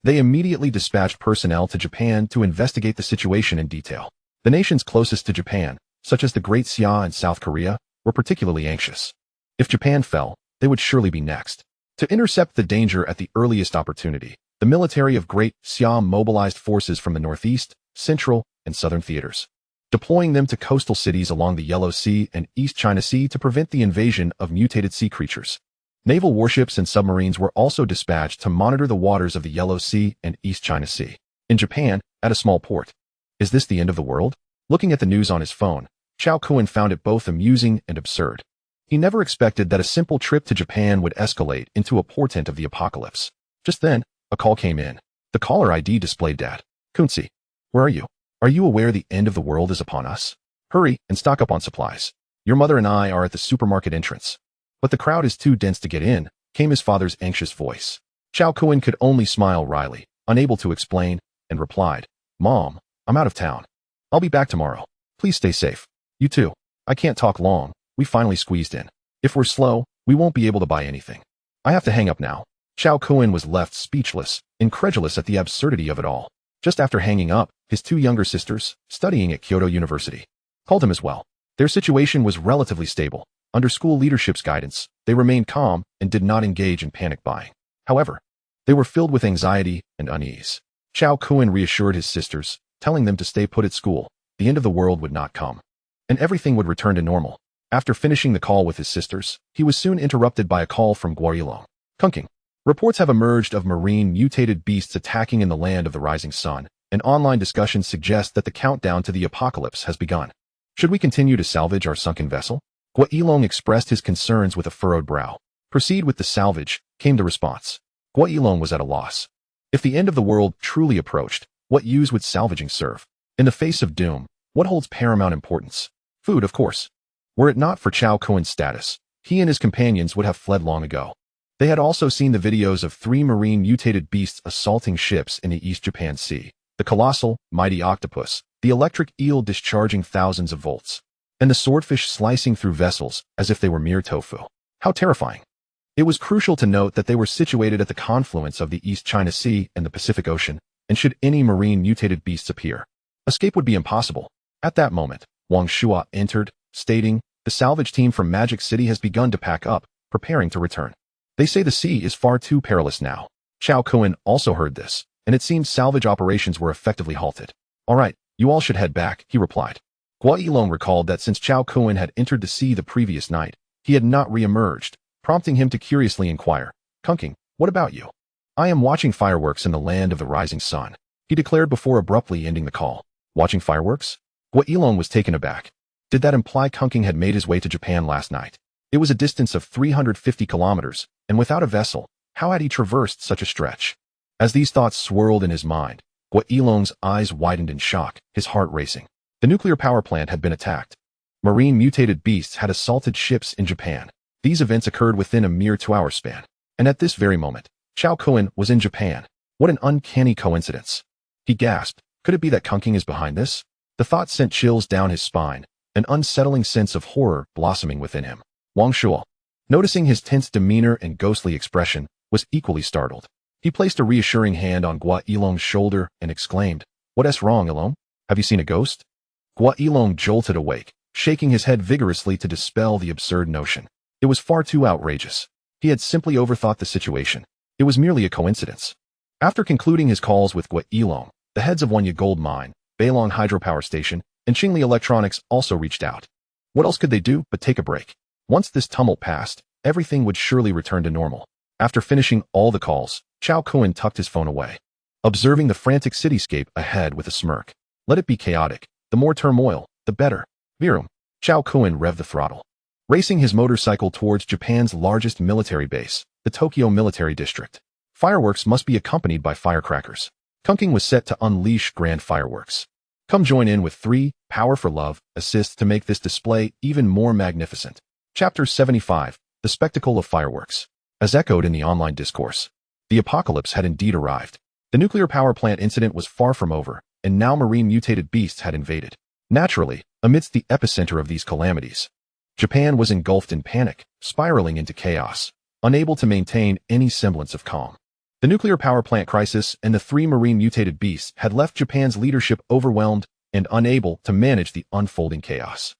A: They immediately dispatched personnel to Japan to investigate the situation in detail. The nations closest to Japan, such as the Great Xia and South Korea, were particularly anxious. If Japan fell, they would surely be next. To intercept the danger at the earliest opportunity, the military of Great Xia mobilized forces from the Northeast, Central, and Southern theaters, deploying them to coastal cities along the Yellow Sea and East China Sea to prevent the invasion of mutated sea creatures. Naval warships and submarines were also dispatched to monitor the waters of the Yellow Sea and East China Sea. In Japan, at a small port. Is this the end of the world? Looking at the news on his phone, Cao Kun found it both amusing and absurd. He never expected that a simple trip to Japan would escalate into a portent of the apocalypse. Just then, a call came in. The caller ID displayed Dad. Kunzi, where are you? Are you aware the end of the world is upon us? Hurry and stock up on supplies. Your mother and I are at the supermarket entrance. But the crowd is too dense to get in, came his father's anxious voice. Cao Kun could only smile wryly, unable to explain, and replied, Mom, I'm out of town. I'll be back tomorrow. Please stay safe. You too. I can't talk long. We finally squeezed in. If we're slow, we won't be able to buy anything. I have to hang up now. Cao Kun was left speechless, incredulous at the absurdity of it all. Just after hanging up, his 2 younger sisters, studying at Kyoto University, called him as well. Their situation was relatively stable. Under school leadership's guidance, they remained calm and did not engage in panic buying. However, they were filled with anxiety and unease. Cao Kun reassured his sisters, telling them to stay put at school. The end of the world would not come, and everything would return to normal. After finishing the call with his sisters, he was soon interrupted by a call from Guailong. Kunking. Reports have emerged of marine mutated beasts attacking in the land of the rising sun, and online discussions suggest that the countdown to the apocalypse has begun. Should we continue to salvage our sunken vessel? Guailong expressed his concerns with a furrowed brow. Proceed with the salvage, came the response. Guailong was at a loss. If the end of the world truly approached, what use would salvaging serve? In the face of doom, what holds paramount importance? Food, of course. Were it not for Cao Kun's status, he and his companions would have fled long ago. They had also seen the videos of 3 marine mutated beasts assaulting ships in the East Japan Sea. The colossal, mighty octopus, the electric eel discharging thousands of volts, and the swordfish slicing through vessels as if they were mere tofu. How terrifying. It was crucial to note that they were situated at the confluence of the East China Sea and the Pacific Ocean, and should any marine mutated beasts appear, escape would be impossible. At that moment, Wang Shua entered, stating, "The salvage team from Magic City has begun to pack up, preparing to return. They say the sea is far too perilous now." Cao Kun also heard this, and it seemed salvage operations were effectively halted. "All right, you all should head back," he replied. Guo Yilong recalled that since Cao Kun had entered the sea the previous night, he had not re-emerged, prompting him to curiously inquire, "Kunking, what about you?" "I am watching fireworks in the land of the rising sun," he declared before abruptly ending the call. Watching fireworks? Guo Yilong was taken aback. Did that imply Kunking had made his way to Japan last night? It was a distance of 350 kilometers, and without a vessel, how had he traversed such a stretch? As these thoughts swirled in his mind, Guo Yilong's eyes widened in shock, his heart racing. The nuclear power plant had been attacked. Marine mutated beasts had assaulted ships in Japan. These events occurred within a mere 2-hour span. And at this very moment, Cao Kun was in Japan. What an uncanny coincidence. He gasped. Could it be that Kunking is behind this? The thought sent chills down his spine, an unsettling sense of horror blossoming within him. Wang Shua, noticing his tense demeanor and ghostly expression, was equally startled. He placed a reassuring hand on Guo Yilong's shoulder and exclaimed, "What's wrong, Yilong? Have you seen a ghost?" Guo Yilong jolted awake, shaking his head vigorously to dispel the absurd notion. It was far too outrageous. He had simply overthought the situation. It was merely a coincidence. After concluding his calls with Guo Yilong, the heads of Wanya Gold Mine, Beilong Hydropower Station, and Qingli Electronics also reached out. What else could they do but take a break? Once this tumult passed, everything would surely return to normal. After finishing all the calls, Cao Kun tucked his phone away, observing the frantic cityscape ahead with a smirk. Let it be chaotic. The more turmoil, the better. Virum. Cao Kun revved the throttle, racing his motorcycle towards Japan's largest military base, the Tokyo Military District. Fireworks must be accompanied by firecrackers. Kunking was set to unleash grand fireworks. Come join in with 3 Power for Love assists to make this display even more magnificent. Chapter 75, The Spectacle of Fireworks. As echoed in the online discourse, the apocalypse had indeed arrived. The nuclear power plant incident was far from over, and now marine mutated beasts had invaded. Naturally, amidst the epicenter of these calamities, Japan was engulfed in panic, spiraling into chaos, unable to maintain any semblance of calm. The nuclear power plant crisis and the 3 marine mutated beasts had left Japan's leadership overwhelmed and unable to manage the unfolding chaos.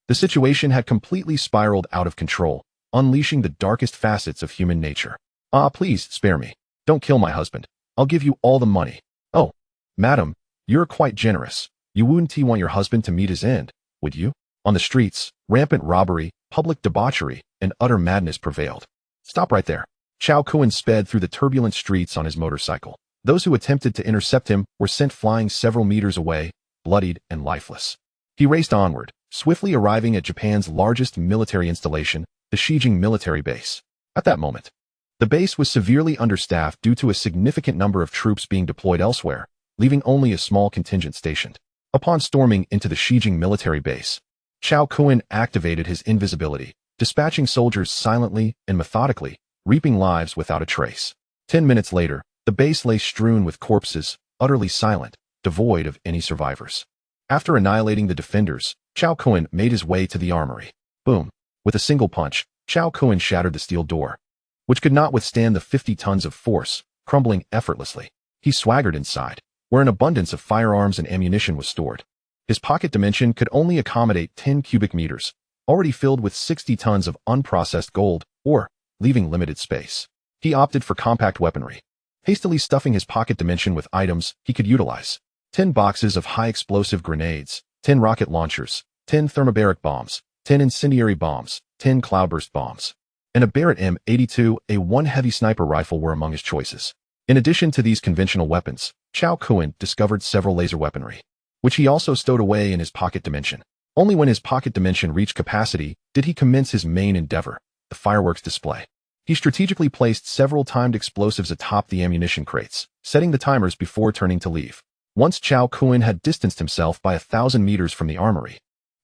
A: The situation had completely spiraled out of control, unleashing the darkest facets of human nature. "Ah, please, spare me. Don't kill my husband. I'll give you all the money." "Oh, madam, you're quite generous. You wouldn't want your husband to meet his end, would you?" On the streets, rampant robbery, public debauchery, and utter madness prevailed. "Stop right there." Cao Kun sped through the turbulent streets on his motorcycle. Those who attempted to intercept him were sent flying several meters away, bloodied and lifeless. He raced onward, swiftly arriving at Japan's largest military installation, the Shijing military base. At that moment, the base was severely understaffed due to a significant number of troops being deployed elsewhere, leaving only a small contingent stationed. Upon storming into the Shijing military base, Cao Kun activated his invisibility, dispatching soldiers silently and methodically, reaping lives without a trace. 10 minutes later, the base lay strewn with corpses, utterly silent, devoid of any survivors. After annihilating the defenders, Cao Kun made his way to the armory. Boom! With a single punch, Cao Kun shattered the steel door, which could not withstand the 50 tons of force, crumbling effortlessly. He swaggered inside, where an abundance of firearms and ammunition was stored. His pocket dimension could only accommodate 10 cubic meters, already filled with 60 tons of unprocessed gold, ore, leaving limited space. He opted for compact weaponry, hastily stuffing his pocket dimension with items he could utilize. 10 boxes of high-explosive grenades, 10 rocket launchers, 10 thermobaric bombs, 10 incendiary bombs, 10 cloudburst bombs, and a Barrett M82A1 heavy sniper rifle were among his choices. In addition to these conventional weapons, Cao Kun discovered several laser weaponry, which he also stowed away in his pocket dimension. Only when his pocket dimension reached capacity did he commence his main endeavor, the fireworks display. He strategically placed several timed explosives atop the ammunition crates, setting the timers before turning to leave. Once Cao Kun had distanced himself by 1,000 meters from the armory,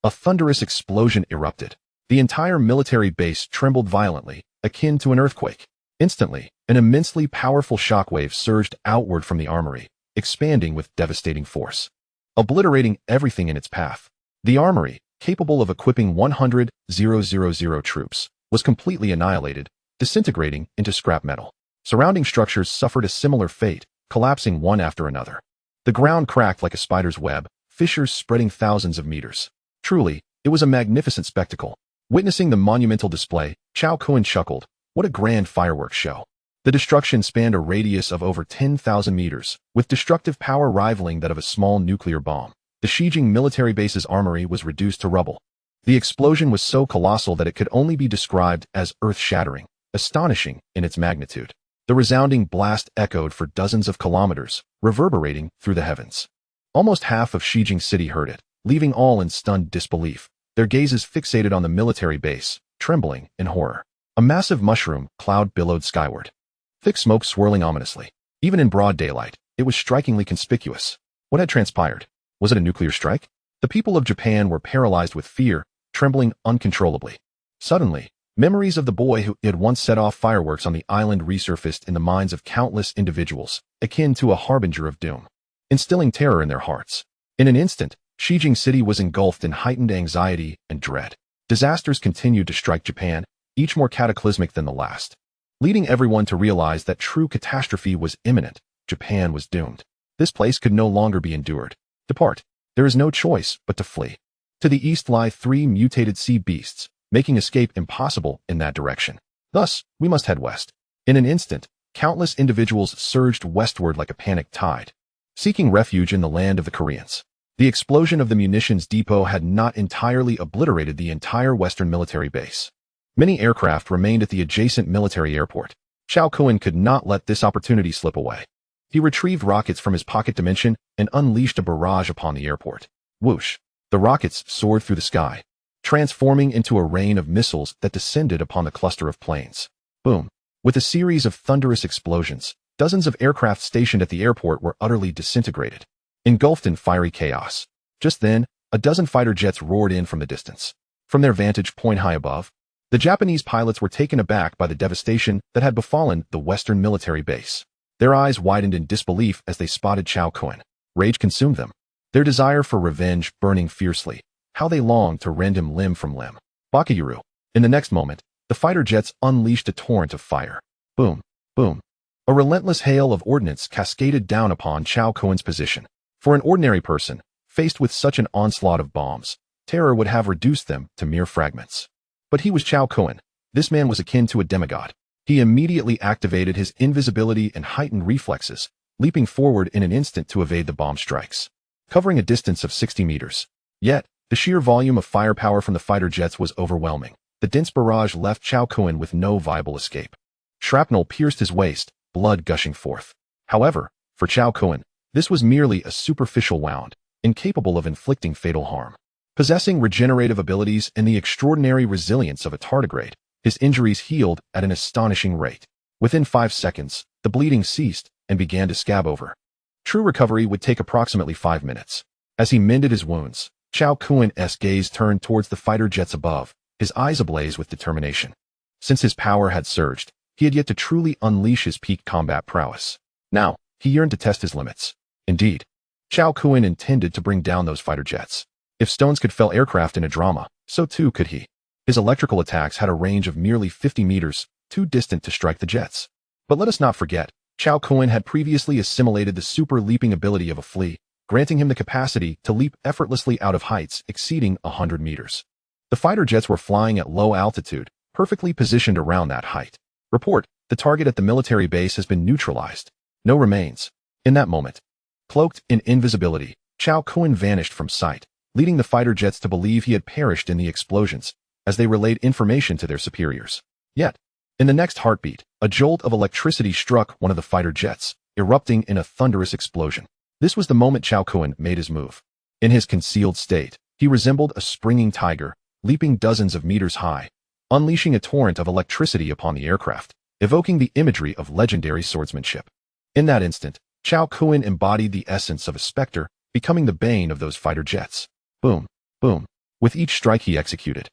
A: a thunderous explosion erupted. The entire military base trembled violently, akin to an earthquake. Instantly, an immensely powerful shockwave surged outward from the armory, expanding with devastating force, obliterating everything in its path. The armory, capable of equipping 100,000 troops, was completely annihilated, disintegrating into scrap metal. Surrounding structures suffered a similar fate, collapsing one after another. The ground cracked like a spider's web, fissures spreading thousands of meters. Truly, it was a magnificent spectacle. Witnessing the monumental display, Cao Kun chuckled. What a grand fireworks show. The destruction spanned a radius of over 10,000 meters, with destructive power rivaling that of a small nuclear bomb. The Xijing military base's armory was reduced to rubble. The explosion was so colossal that it could only be described as earth-shattering, astonishing in its magnitude. The resounding blast echoed for dozens of kilometers, reverberating through the heavens. Almost half of Xijing City heard it, leaving all in stunned disbelief, their gazes fixated on the military base, trembling in horror. A massive mushroom cloud billowed skyward. Thick smoke swirling ominously. Even in broad daylight, it was strikingly conspicuous. What had transpired? Was it a nuclear strike? The people of Japan were paralyzed with fear, trembling uncontrollably. Suddenly, memories of the boy who had once set off fireworks on the island resurfaced in the minds of countless individuals, akin to a harbinger of doom, instilling terror in their hearts. In an instant, Xijing City was engulfed in heightened anxiety and dread. Disasters continued to strike Japan, each more cataclysmic than the last, leading everyone to realize that true catastrophe was imminent. Japan was doomed. This place could no longer be endured. Depart. There is no choice but to flee. To the east lie 3 mutated sea beasts, making escape impossible in that direction. Thus, we must head west. In an instant, countless individuals surged westward like a panicked tide, seeking refuge in the land of the Koreans. The explosion of the munitions depot had not entirely obliterated the entire western military base. Many aircraft remained at the adjacent military airport. Cao Kun could not let this opportunity slip away. He retrieved rockets from his pocket dimension and unleashed a barrage upon the airport. Whoosh! The rockets soared through the sky, transforming into a rain of missiles that descended upon the cluster of planes. Boom! With a series of thunderous explosions, dozens of aircraft stationed at the airport were utterly disintegrated, engulfed in fiery chaos. Just then, a dozen fighter jets roared in from the distance. From their vantage point high above, the Japanese pilots were taken aback by the devastation that had befallen the western military base. Their eyes widened in disbelief as they spotted Cao Kun. Rage consumed them, their desire for revenge burning fiercely. How they longed to rend him limb from limb. Bakayuru. In the next moment, the fighter jets unleashed a torrent of fire. Boom, boom. A relentless hail of ordnance cascaded down upon Cao Kun's position. For an ordinary person, faced with such an onslaught of bombs, terror would have reduced them to mere fragments. But he was Cao Kun. This man was akin to a demigod. He immediately activated his invisibility and heightened reflexes, leaping forward in an instant to evade the bomb strikes, covering a distance of 60 meters. Yet, the sheer volume of firepower from the fighter jets was overwhelming. The dense barrage left Cao Kun with no viable escape. Shrapnel pierced his waist, blood gushing forth. However, for Cao Kun, this was merely a superficial wound, incapable of inflicting fatal harm. Possessing regenerative abilities and the extraordinary resilience of a tardigrade, his injuries healed at an astonishing rate. Within 5 seconds, the bleeding ceased and began to scab over. True recovery would take approximately 5 minutes. As he mended his wounds, Cao Kun's gaze turned towards the fighter jets above, his eyes ablaze with determination. Since his power had surged, he had yet to truly unleash his peak combat prowess. Now, he yearned to test his limits. Indeed, Cao Kun intended to bring down those fighter jets. If stones could fell aircraft in a drama, so too could he. His electrical attacks had a range of merely 50 meters, too distant to strike the jets. But let us not forget, Cao Kun had previously assimilated the super leaping ability of a flea, granting him the capacity to leap effortlessly out of heights exceeding 100 meters. The fighter jets were flying at low altitude, perfectly positioned around that height. Report, the target at the military base has been neutralized. No remains. In that moment, cloaked in invisibility, Cao Kun vanished from sight, leading the fighter jets to believe he had perished in the explosions, as they relayed information to their superiors. Yet, in the next heartbeat, a jolt of electricity struck one of the fighter jets, erupting in a thunderous explosion. This was the moment Cao Kun made his move. In his concealed state, he resembled a springing tiger, leaping dozens of meters high, unleashing a torrent of electricity upon the aircraft, evoking the imagery of legendary swordsmanship. In that instant, Cao Kun embodied the essence of a specter, becoming the bane of those fighter jets. Boom, boom. With each strike he executed,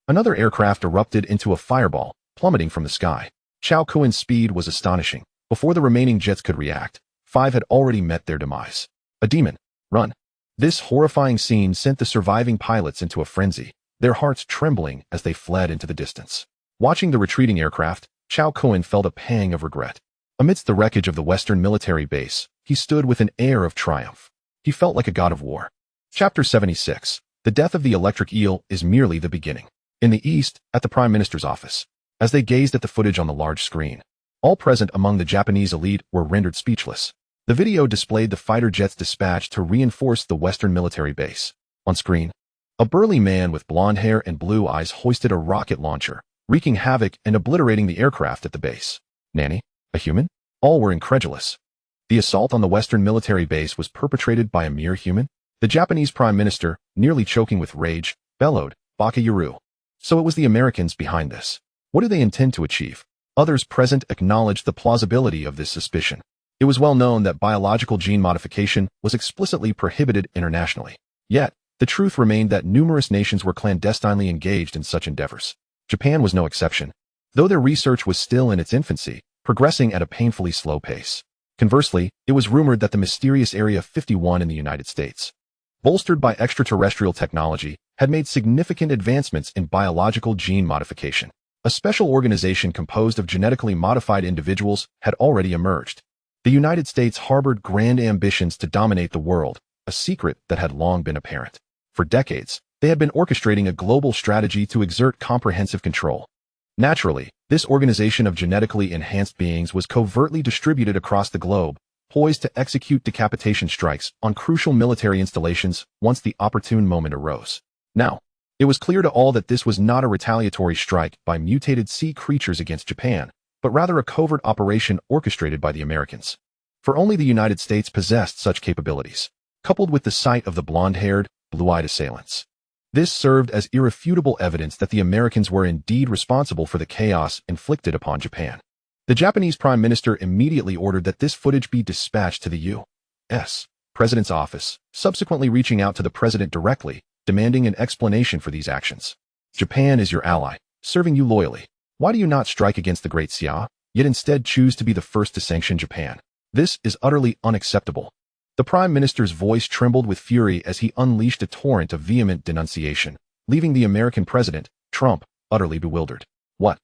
A: another aircraft erupted into a fireball, plummeting from the sky. Cao Kun's speed was astonishing. Before the remaining jets could react, 5 had already met their demise. A demon. Run. This horrifying scene sent the surviving pilots into a frenzy, their hearts trembling as they fled into the distance. Watching the retreating aircraft, Cao Kun felt a pang of regret. Amidst the wreckage of the Western military base, he stood with an air of triumph. He felt like a god of war. Chapter 76. The death of the electric eel is merely the beginning. In the east, at the Prime Minister's office, as they gazed at the footage on the large screen, all present among the Japanese elite were rendered speechless. The video displayed the fighter jets dispatched to reinforce the Western military base. On screen, a burly man with blonde hair and blue eyes hoisted a rocket launcher, wreaking havoc and obliterating the aircraft at the base. Nanny? A human? All were incredulous. The assault on the Western military base was perpetrated by a mere human? The Japanese Prime Minister, nearly choking with rage, bellowed, "Baka Yaru." So it was the Americans behind this. What do they intend to achieve? Others present acknowledged the plausibility of this suspicion. It was well known that biological gene modification was explicitly prohibited internationally. Yet, the truth remained that numerous nations were clandestinely engaged in such endeavors. Japan was no exception, though their research was still in its infancy, progressing at a painfully slow pace. Conversely, it was rumored that the mysterious Area 51 in the United States, bolstered by extraterrestrial technology, had made significant advancements in biological gene modification. A special organization composed of genetically modified individuals had already emerged. The United States harbored grand ambitions to dominate the world, a secret that had long been apparent. For decades, they had been orchestrating a global strategy to exert comprehensive control. Naturally, this organization of genetically enhanced beings was covertly distributed across the globe, poised to execute decapitation strikes on crucial military installations once the opportune moment arose. Now, it was clear to all that this was not a retaliatory strike by mutated sea creatures against Japan, but rather a covert operation orchestrated by the Americans. For only the United States possessed such capabilities, coupled with the sight of the blonde-haired, blue-eyed assailants. This served as irrefutable evidence that the Americans were indeed responsible for the chaos inflicted upon Japan. The Japanese Prime Minister immediately ordered that this footage be dispatched to the U.S. President's office, subsequently reaching out to the President directly, demanding an explanation for these actions. Japan is your ally, serving you loyally. Why do you not strike against the Great Xia, yet instead choose to be the first to sanction Japan? This is utterly unacceptable. The Prime Minister's voice trembled with fury as he unleashed a torrent of vehement denunciation, leaving the American President, Trump, utterly bewildered. What?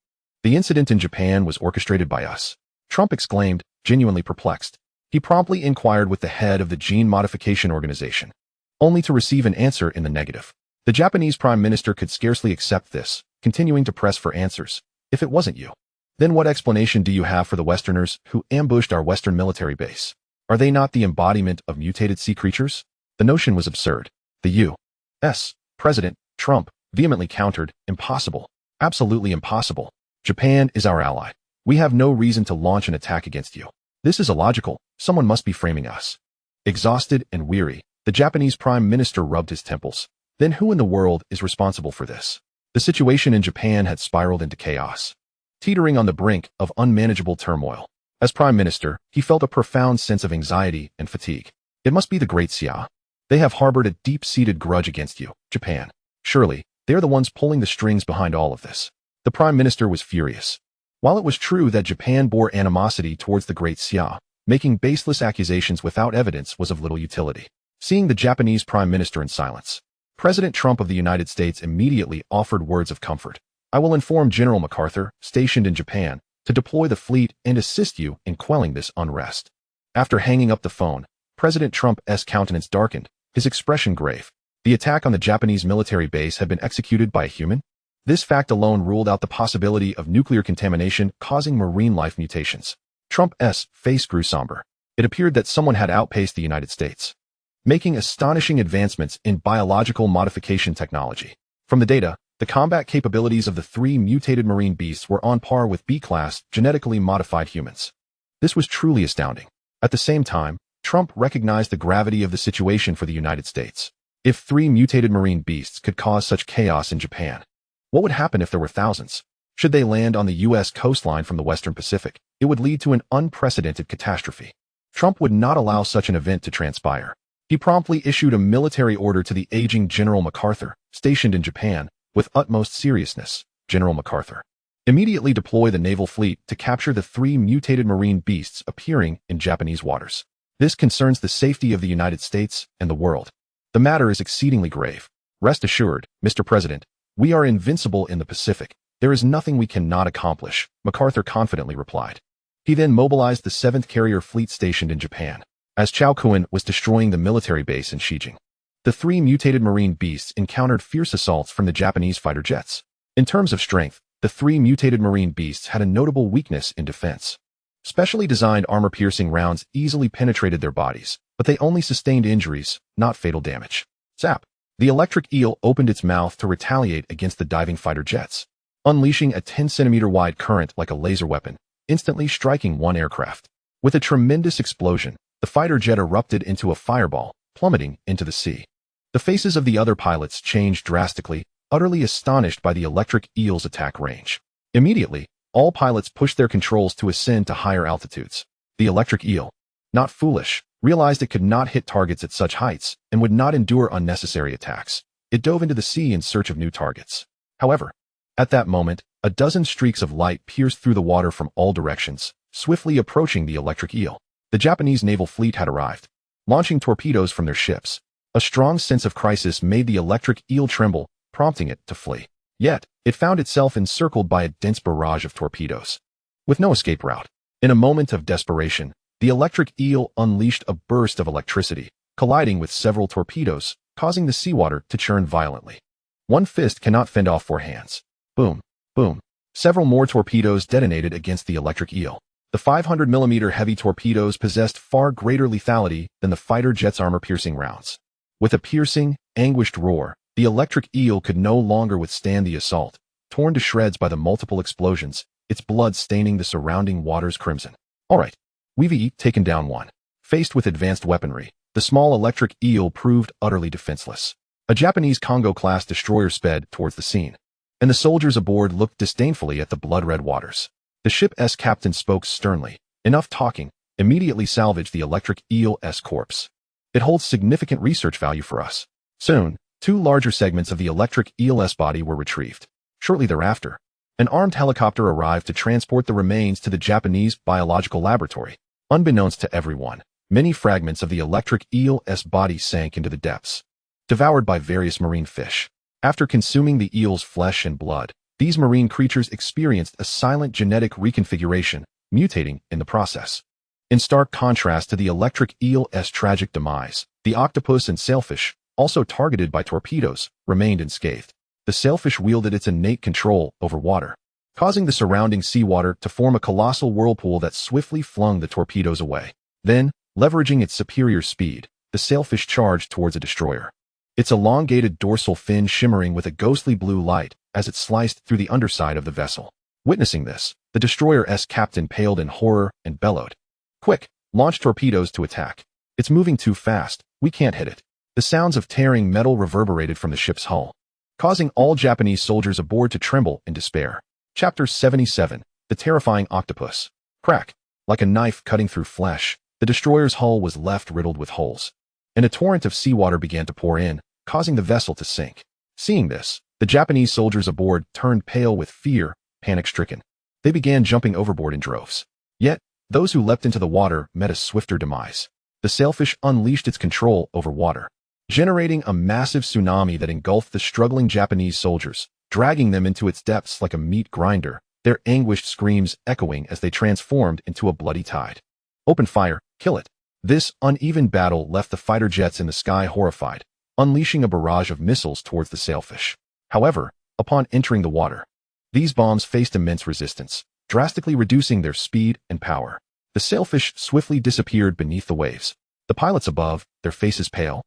A: The incident in Japan was orchestrated by us? Trump exclaimed, genuinely perplexed. He promptly inquired with the head of the Gene Modification Organization, only to receive an answer in the negative. The Japanese Prime Minister could scarcely accept this, continuing to press for answers. If it wasn't you, then what explanation do you have for the Westerners who ambushed our Western military base? Are they not the embodiment of mutated sea creatures? The notion was absurd. The U.S. President, Trump, vehemently countered, impossible. Absolutely impossible. Japan is our ally. We have no reason to launch an attack against you. This is illogical. Someone must be framing us. Exhausted and weary, the Japanese Prime Minister rubbed his temples. Then who in the world is responsible for this? The situation in Japan had spiraled into chaos, teetering on the brink of unmanageable turmoil. As Prime Minister, he felt a profound sense of anxiety and fatigue. It must be the Great Xia. They have harbored a deep-seated grudge against you, Japan. Surely, they're the ones pulling the strings behind all of this. The Prime Minister was furious. While it was true that Japan bore animosity towards the Great Xia, making baseless accusations without evidence was of little utility. Seeing the Japanese Prime Minister in silence, President Trump of the United States immediately offered words of comfort. I will inform General MacArthur, stationed in Japan, to deploy the fleet and assist you in quelling this unrest. After hanging up the phone, President Trump's countenance darkened, his expression grave. The attack on the Japanese military base had been executed by a human? This fact alone ruled out the possibility of nuclear contamination causing marine life mutations. Trump's face grew somber. It appeared that someone had outpaced the United States, making astonishing advancements in biological modification technology. From the data, the combat capabilities of the three mutated marine beasts were on par with B-class genetically modified humans. This was truly astounding. At the same time, Trump recognized the gravity of the situation for the United States. If three mutated marine beasts could cause such chaos in Japan, what would happen if there were thousands? Should they land on the U.S. coastline from the Western Pacific, it would lead to an unprecedented catastrophe. Trump would not allow such an event to transpire. He promptly issued a military order to the aging General MacArthur, stationed in Japan. With utmost seriousness, General MacArthur, immediately deploy the naval fleet to capture the three mutated marine beasts appearing in Japanese waters. This concerns the safety of the United States and the world. The matter is exceedingly grave. Rest assured, Mr. President, we are invincible in the Pacific. "There is nothing we cannot accomplish," MacArthur confidently replied. He then mobilized the 7th Carrier Fleet stationed in Japan, as Cao Kun was destroying the military base in Shijing. The 3 mutated marine beasts encountered fierce assaults from the Japanese fighter jets. In terms of strength, the 3 mutated marine beasts had a notable weakness in defense. Specially designed armor-piercing rounds easily penetrated their bodies, but they only sustained injuries, not fatal damage. Zap! The electric eel opened its mouth to retaliate against the diving fighter jets, unleashing a 10-centimeter wide current like a laser weapon, instantly striking one aircraft. With a tremendous explosion, the fighter jet erupted into a fireball, plummeting into the sea. The faces of the other pilots changed drastically, utterly astonished by the electric eel's attack range. Immediately, all pilots pushed their controls to ascend to higher altitudes. The electric eel, not foolish, realized it could not hit targets at such heights and would not endure unnecessary attacks. It dove into the sea in search of new targets. However, at that moment, a dozen streaks of light pierced through the water from all directions, swiftly approaching the electric eel. The Japanese naval fleet had arrived, launching torpedoes from their ships. A strong sense of crisis made the electric eel tremble, prompting it to flee. Yet, it found itself encircled by a dense barrage of torpedoes, with no escape route. In a moment of desperation, the electric eel unleashed a burst of electricity, colliding with several torpedoes, causing the seawater to churn violently. One fist cannot fend off 4 hands. Boom, boom. Several more torpedoes detonated against the electric eel. The 500mm heavy torpedoes possessed far greater lethality than the fighter jet's armor-piercing rounds. With a piercing, anguished roar, the electric eel could no longer withstand the assault, torn to shreds by the multiple explosions, its blood staining the surrounding waters crimson. All right, we've taken down one. Faced with advanced weaponry, the small electric eel proved utterly defenseless. A Japanese Kongo-class destroyer sped towards the scene, and the soldiers aboard looked disdainfully at the blood-red waters. The ship's captain spoke sternly. "Enough talking. Immediately salvage the electric eel's corpse. It holds significant research value for us." Soon, 2 larger segments of the electric eel's body were retrieved. Shortly thereafter, an armed helicopter arrived to transport the remains to the Japanese biological laboratory. Unbeknownst to everyone, many fragments of the electric eel's body sank into the depths, devoured by various marine fish. After consuming the eel's flesh and blood, these marine creatures experienced a silent genetic reconfiguration, mutating in the process. In stark contrast to the electric eel's tragic demise, the octopus and sailfish, also targeted by torpedoes, remained unscathed. The sailfish wielded its innate control over water, causing the surrounding seawater to form a colossal whirlpool that swiftly flung the torpedoes away. Then, leveraging its superior speed, the sailfish charged towards a destroyer, its elongated dorsal fin shimmering with a ghostly blue light as it sliced through the underside of the vessel. Witnessing this, the destroyer's captain paled in horror and bellowed, "Quick, launch torpedoes to attack. It's moving too fast, we can't hit it." The sounds of tearing metal reverberated from the ship's hull, causing all Japanese soldiers aboard to tremble in despair. Chapter 77, The Terrifying Octopus. Crack. Like a knife cutting through flesh, the destroyer's hull was left riddled with holes, and a torrent of seawater began to pour in, causing the vessel to sink. Seeing this, the Japanese soldiers aboard turned pale with fear, panic-stricken. They began jumping overboard in droves. Yet, those who leapt into the water met a swifter demise. The sailfish unleashed its control over water, generating a massive tsunami that engulfed the struggling Japanese soldiers, dragging them into its depths like a meat grinder, their anguished screams echoing as they transformed into a bloody tide. "Open fire, kill it." This uneven battle left the fighter jets in the sky horrified, unleashing a barrage of missiles towards the sailfish. However, upon entering the water, these bombs faced immense resistance, drastically reducing their speed and power. The sailfish swiftly disappeared beneath the waves. The pilots above, their faces pale,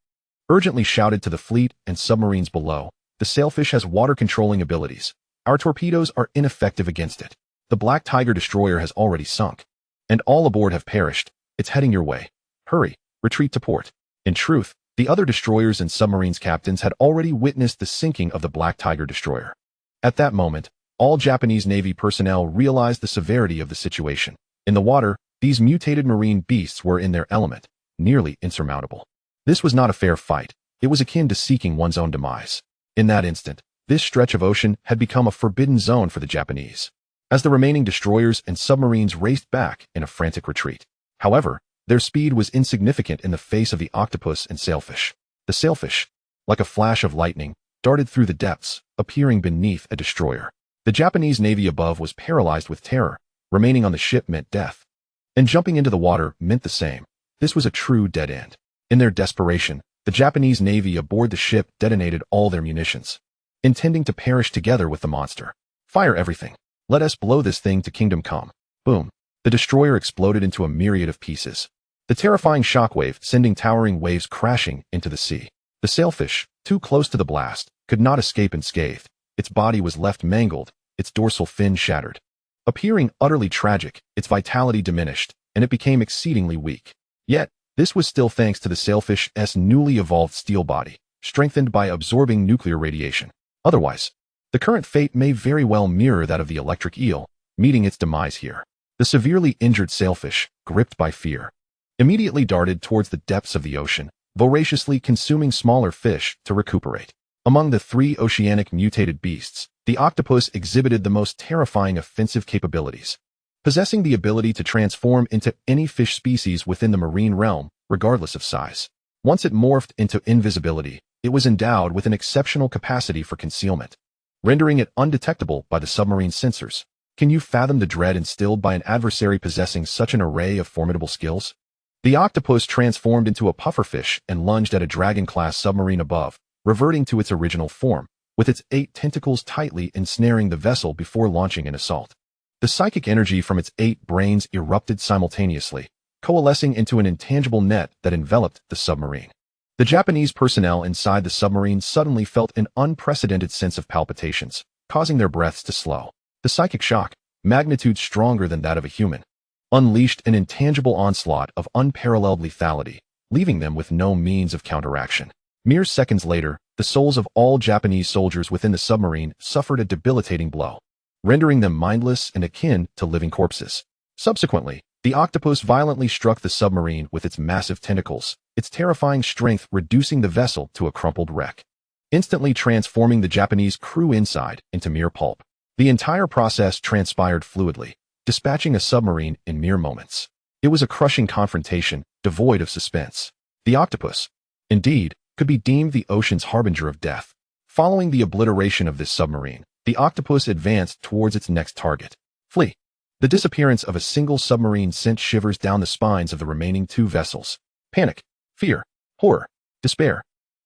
A: urgently shouted to the fleet and submarines below, "The sailfish has water-controlling abilities. Our torpedoes are ineffective against it. The Black Tiger destroyer has already sunk, and all aboard have perished. It's heading your way. Hurry, retreat to port." In truth, the other destroyers and submarines captains had already witnessed the sinking of the Black Tiger destroyer. At that moment, all Japanese Navy personnel realized the severity of the situation. In the water, these mutated marine beasts were in their element, nearly insurmountable. This was not a fair fight. It was akin to seeking one's own demise. In that instant, this stretch of ocean had become a forbidden zone for the Japanese, as the remaining destroyers and submarines raced back in a frantic retreat. However, their speed was insignificant in the face of the octopus and sailfish. The sailfish, like a flash of lightning, darted through the depths, appearing beneath a destroyer. The Japanese Navy above was paralyzed with terror. Remaining on the ship meant death. And jumping into the water meant the same. This was a true dead end. In their desperation, the Japanese Navy aboard the ship detonated all their munitions, intending to perish together with the monster. Fire everything. Let us blow this thing to kingdom come. Boom. The destroyer exploded into a myriad of pieces. The terrifying shockwave sending towering waves crashing into the sea. The sailfish, too close to the blast, could not escape unscathed. Its body was left mangled, its dorsal fin shattered. Appearing utterly tragic, its vitality diminished, and it became exceedingly weak. Yet, this was still thanks to the sailfish's newly evolved steel body, strengthened by absorbing nuclear radiation. Otherwise, the current fate may very well mirror that of the electric eel, meeting its demise here. The severely injured sailfish, gripped by fear, immediately darted towards the depths of the ocean, voraciously consuming smaller fish to recuperate. Among the three oceanic mutated beasts, the octopus exhibited the most terrifying offensive capabilities, possessing the ability to transform into any fish species within the marine realm, regardless of size. Once it morphed into invisibility, it was endowed with an exceptional capacity for concealment, rendering it undetectable by the submarine sensors. Can you fathom the dread instilled by an adversary possessing such an array of formidable skills? The octopus transformed into a pufferfish and lunged at a dragon-class submarine above, reverting to its original form, with its 8 tentacles tightly ensnaring the vessel before launching an assault. The psychic energy from its 8 brains erupted simultaneously, coalescing into an intangible net that enveloped the submarine. The Japanese personnel inside the submarine suddenly felt an unprecedented sense of palpitations, causing their breaths to slow. The psychic shock, magnitude stronger than that of a human, unleashed an intangible onslaught of unparalleled lethality, leaving them with no means of counteraction. Mere seconds later, the souls of all Japanese soldiers within the submarine suffered a debilitating blow, rendering them mindless and akin to living corpses. Subsequently, the octopus violently struck the submarine with its massive tentacles, its terrifying strength reducing the vessel to a crumpled wreck, instantly transforming the Japanese crew inside into mere pulp. The entire process transpired fluidly, dispatching a submarine in mere moments. It was a crushing confrontation, devoid of suspense. The octopus, indeed, could be deemed the ocean's harbinger of death. Following the obliteration of this submarine, the octopus advanced towards its next target. Flee. The disappearance of a single submarine sent shivers down the spines of the remaining 2 vessels. Panic, fear, horror, despair.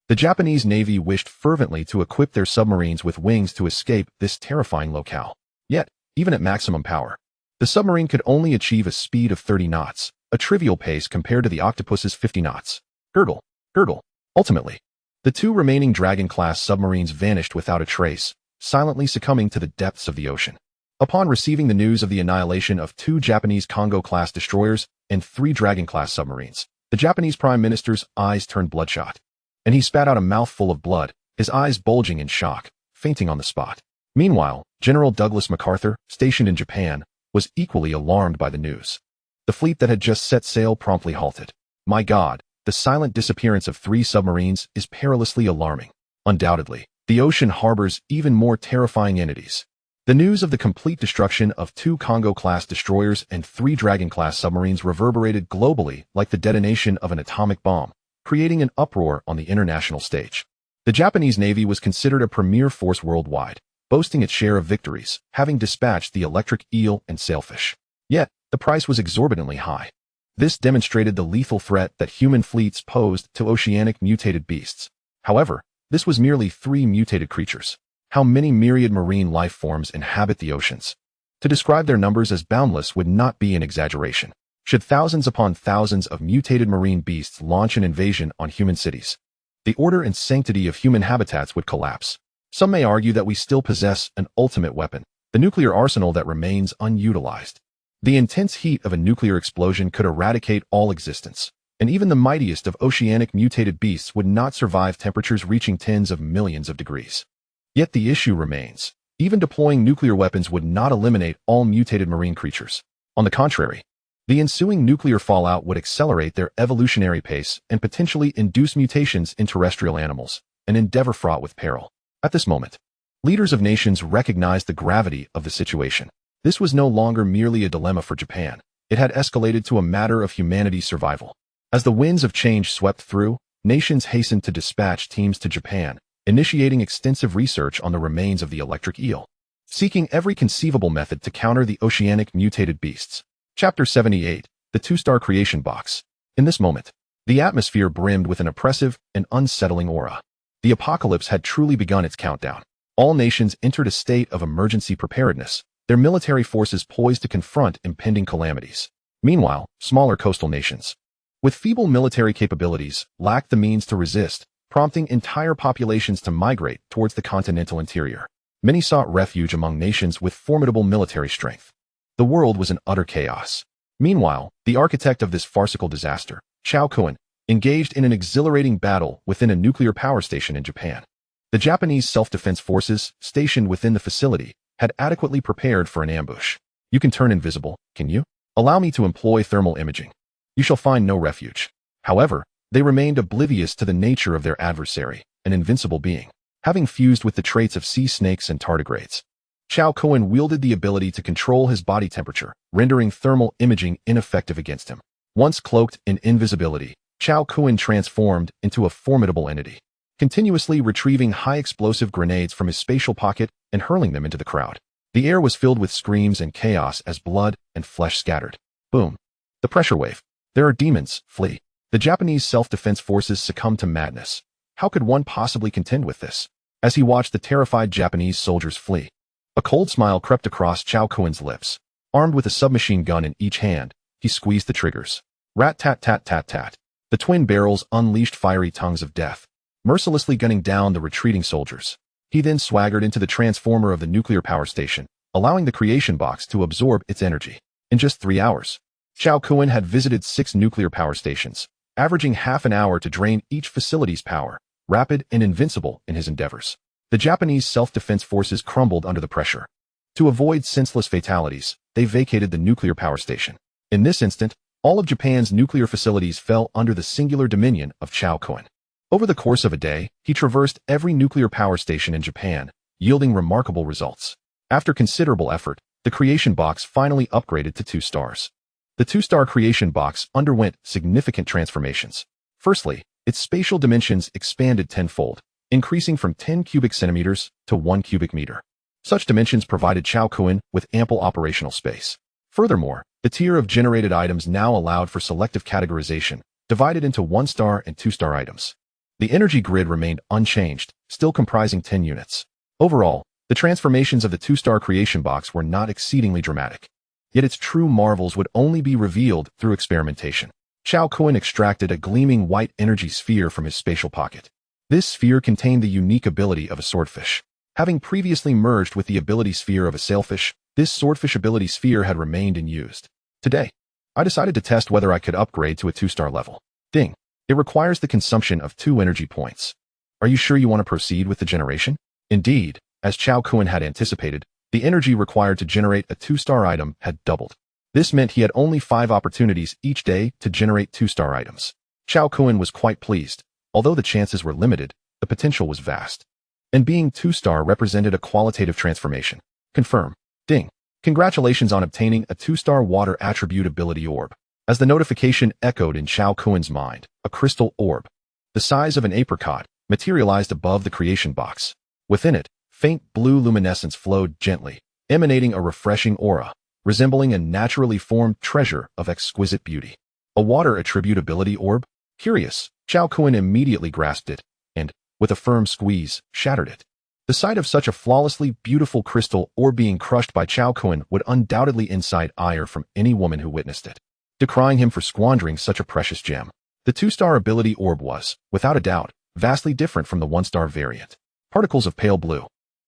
A: The Japanese Navy wished fervently to equip their submarines with wings to escape this terrifying locale. Yet, even at maximum power, the submarine could only achieve a speed of 30 knots, a trivial pace compared to the octopus's 50 knots. Gurgle, gurgle. Ultimately, the 2 remaining Dragon-class submarines vanished without a trace, silently succumbing to the depths of the ocean. Upon receiving the news of the annihilation of 2 Japanese Congo-class destroyers and 3 Dragon-class submarines, the Japanese Prime Minister's eyes turned bloodshot, and he spat out a mouthful of blood, his eyes bulging in shock, fainting on the spot. Meanwhile, General Douglas MacArthur, stationed in Japan, was equally alarmed by the news. The fleet that had just set sail promptly halted. My God! The silent disappearance of 3 submarines is perilously alarming. Undoubtedly, the ocean harbors even more terrifying entities. The news of the complete destruction of 2 Congo-class destroyers and 3 Dragon-class submarines reverberated globally like the detonation of an atomic bomb, creating an uproar on the international stage. The Japanese Navy was considered a premier force worldwide, boasting its share of victories, having dispatched the electric eel and sailfish. Yet, the price was exorbitantly high. This demonstrated the lethal threat that human fleets posed to oceanic mutated beasts. However, this was merely 3 mutated creatures. How many myriad marine life forms inhabit the oceans? To describe their numbers as boundless would not be an exaggeration. Should thousands upon thousands of mutated marine beasts launch an invasion on human cities, the order and sanctity of human habitats would collapse. Some may argue that we still possess an ultimate weapon, the nuclear arsenal that remains unutilized. The intense heat of a nuclear explosion could eradicate all existence, and even the mightiest of oceanic mutated beasts would not survive temperatures reaching tens of millions of degrees. Yet the issue remains. Even deploying nuclear weapons would not eliminate all mutated marine creatures. On the contrary, the ensuing nuclear fallout would accelerate their evolutionary pace and potentially induce mutations in terrestrial animals, an endeavor fraught with peril. At this moment, leaders of nations recognized the gravity of the situation. This was no longer merely a dilemma for Japan. It had escalated to a matter of humanity's survival. As the winds of change swept through, nations hastened to dispatch teams to Japan, initiating extensive research on the remains of the electric eel. seeking every conceivable method to counter the oceanic mutated beasts. Chapter 78, The Two-Star Creation Box. In this moment, the atmosphere brimmed with an oppressive and unsettling aura. The apocalypse had truly begun its countdown. All nations entered a state of emergency preparedness, their military forces poised to confront impending calamities. Meanwhile, smaller coastal nations, with feeble military capabilities, lacked the means to resist, prompting entire populations to migrate towards the continental interior. Many sought refuge among nations with formidable military strength. The world was in utter chaos. Meanwhile, the architect of this farcical disaster, Cao Kun, engaged in an exhilarating battle within a nuclear power station in Japan. The Japanese self-defense forces, stationed within the facility, had adequately prepared for an ambush. You can turn invisible, can you? Allow me to employ thermal imaging. You shall find no refuge. However, they remained oblivious to the nature of their adversary, an invincible being, having fused with the traits of sea snakes and tardigrades. Cao Kun wielded the ability to control his body temperature, rendering thermal imaging ineffective against him. Once cloaked in invisibility, Cao Kun transformed into a formidable entity, continuously retrieving high-explosive grenades from his spatial pocket and hurling them into the crowd. The air was filled with screams and chaos as blood and flesh scattered. Boom. The pressure wave. There are demons, flee. The Japanese self-defense forces succumbed to madness. How could one possibly contend with this? As he watched the terrified Japanese soldiers flee, a cold smile crept across Cao Kun's lips. Armed with a submachine gun in each hand, he squeezed the triggers. Rat-tat-tat-tat-tat. The twin barrels unleashed fiery tongues of death, mercilessly gunning down the retreating soldiers. He then swaggered into the transformer of the nuclear power station, allowing the creation box to absorb its energy. In just 3 hours, Cao Kun had visited 6 nuclear power stations, averaging half an hour to drain each facility's power, rapid and invincible in his endeavors. The Japanese self-defense forces crumbled under the pressure. To avoid senseless fatalities, they vacated the nuclear power station. In this instant, all of Japan's nuclear facilities fell under the singular dominion of Cao Kun. Over the course of a day, he traversed every nuclear power station in Japan, yielding remarkable results. After considerable effort, the creation box finally upgraded to 2 stars. The 2-star creation box underwent significant transformations. Firstly, its spatial dimensions expanded tenfold, increasing from 10 cubic centimeters to 1 cubic meter. Such dimensions provided Cao Kun with ample operational space. Furthermore, the tier of generated items now allowed for selective categorization, divided into 1-star and 2-star items. The energy grid remained unchanged, still comprising 10 units. Overall, the transformations of the 2-star creation box were not exceedingly dramatic. Yet its true marvels would only be revealed through experimentation. Cao Kun extracted a gleaming white energy sphere from his spatial pocket. This sphere contained the unique ability of a swordfish. Having previously merged with the ability sphere of a sailfish, this swordfish ability sphere had remained unused. Today, I decided to test whether I could upgrade to a 2-star level. Ding. It requires the consumption of 2 energy points. Are you sure you want to proceed with the generation? Indeed, as Cao Kun had anticipated, the energy required to generate a 2-star item had doubled. This meant he had only 5 opportunities each day to generate 2-star items. Cao Kun was quite pleased. Although the chances were limited, the potential was vast. And being 2-star represented a qualitative transformation. Confirm. Ding. Congratulations on obtaining a 2-star water attribute ability orb. As the notification echoed in Cao Kun's mind, a crystal orb, the size of an apricot, materialized above the creation box. Within it, faint blue luminescence flowed gently, emanating a refreshing aura, resembling a naturally formed treasure of exquisite beauty. A water attribute ability orb? Curious, Cao Kun immediately grasped it, and, with a firm squeeze, shattered it. The sight of such a flawlessly beautiful crystal orb being crushed by Cao Kun would undoubtedly incite ire from any woman who witnessed it, decrying him for squandering such a precious gem. The 2-star ability orb was, without a doubt, vastly different from the 1-star variant. Particles of pale blue,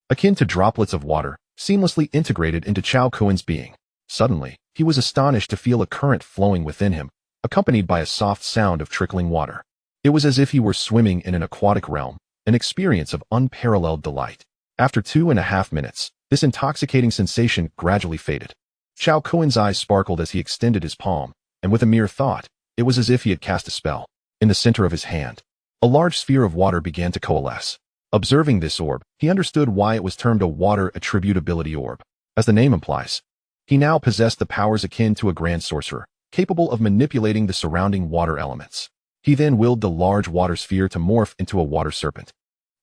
A: akin to droplets of water, seamlessly integrated into Cao Kun's being. Suddenly, he was astonished to feel a current flowing within him, accompanied by a soft sound of trickling water. It was as if he were swimming in an aquatic realm, an experience of unparalleled delight. After 2.5 minutes, this intoxicating sensation gradually faded. Cao Kun's eyes sparkled as he extended his palm, and with a mere thought, it was as if he had cast a spell. In the center of his hand, a large sphere of water began to coalesce. Observing this orb, he understood why it was termed a water attribute ability orb. As the name implies, he now possessed the powers akin to a grand sorcerer, capable of manipulating the surrounding water elements. He then willed the large water sphere to morph into a water serpent,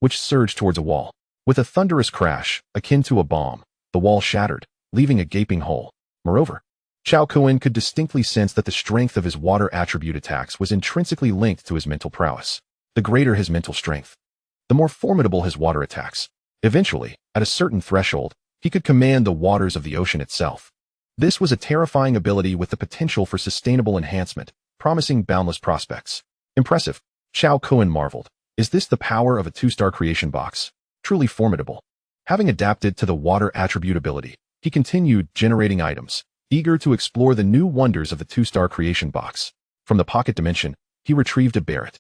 A: which surged towards a wall. With a thunderous crash, akin to a bomb, the wall shattered, leaving a gaping hole. Moreover, Cao Kun could distinctly sense that the strength of his water attribute attacks was intrinsically linked to his mental prowess. The greater his mental strength, the more formidable his water attacks. Eventually, at a certain threshold, he could command the waters of the ocean itself. This was a terrifying ability with the potential for sustainable enhancement, promising boundless prospects. Impressive, Cao Kun marveled. Is this the power of a 2-star creation box? Truly formidable. Having adapted to the water attribute ability, he continued generating items, eager to explore the new wonders of the 2-star creation box. From the pocket dimension, he retrieved a Barrett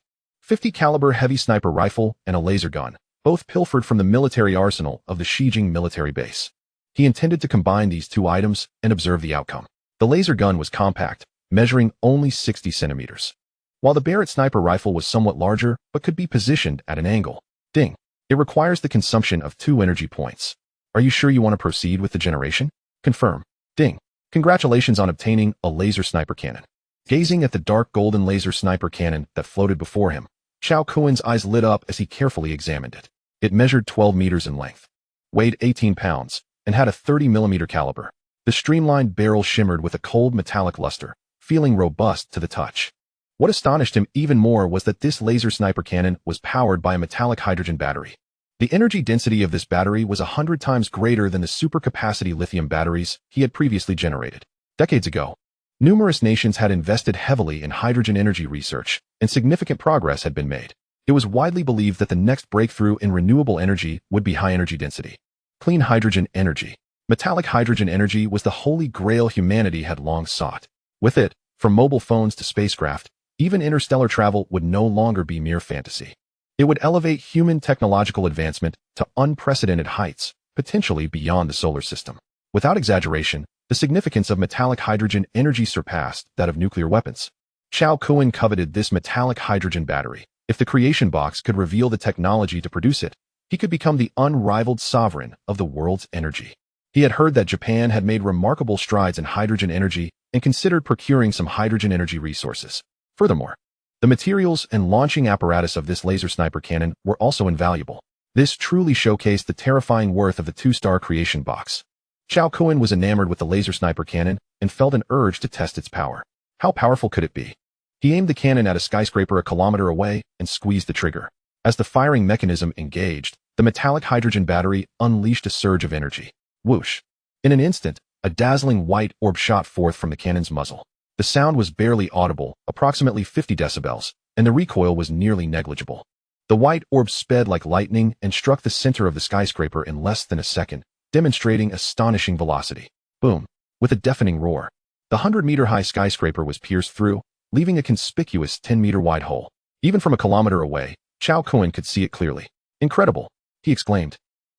A: .50 caliber heavy sniper rifle and a laser gun, both pilfered from the military arsenal of the Shijing military base. He intended to combine these two items and observe the outcome. The laser gun was compact, measuring only 60 centimeters, while the Barrett sniper rifle was somewhat larger but could be positioned at an angle. Ding. It requires the consumption of 2 energy points. Are you sure you want to proceed with the generation? Confirm. Ding. Congratulations on obtaining a laser sniper cannon. Gazing at the dark golden laser sniper cannon that floated before him, Cao Kun's eyes lit up as he carefully examined it. It measured 12 meters in length, weighed 18 pounds, and had a 30mm caliber. The streamlined barrel shimmered with a cold metallic luster, feeling robust to the touch. What astonished him even more was that this laser sniper cannon was powered by a metallic hydrogen battery. The energy density of this battery was 100 times greater than the supercapacity lithium batteries he had previously generated. Decades ago, numerous nations had invested heavily in hydrogen energy research, and significant progress had been made. It was widely believed that the next breakthrough in renewable energy would be high energy density. Clean hydrogen energy. Metallic hydrogen energy was the holy grail humanity had long sought. With it, from mobile phones to spacecraft, even interstellar travel would no longer be mere fantasy. It would elevate human technological advancement to unprecedented heights, potentially beyond the solar system. Without exaggeration, the significance of metallic hydrogen energy surpassed that of nuclear weapons. Cao Kun coveted this metallic hydrogen battery. If the creation box could reveal the technology to produce it, he could become the unrivaled sovereign of the world's energy. He had heard that Japan had made remarkable strides in hydrogen energy and considered procuring some hydrogen energy resources. Furthermore, the materials and launching apparatus of this laser sniper cannon were also invaluable. This truly showcased the terrifying worth of the 2-star creation box. Cao Kun was enamored with the laser sniper cannon and felt an urge to test its power. How powerful could it be? He aimed the cannon at a skyscraper a kilometer away and squeezed the trigger. As the firing mechanism engaged, the metallic hydrogen battery unleashed a surge of energy. Whoosh! In an instant, a dazzling white orb shot forth from the cannon's muzzle. The sound was barely audible, approximately 50 decibels, and the recoil was nearly negligible. The white orb sped like lightning and struck the center of the skyscraper in less than a second, demonstrating astonishing velocity. Boom! With a deafening roar, the 100-meter-high skyscraper was pierced through, leaving a conspicuous 10-meter-wide hole. Even from a kilometer away, Cao Kun could see it clearly. Incredible! He exclaimed,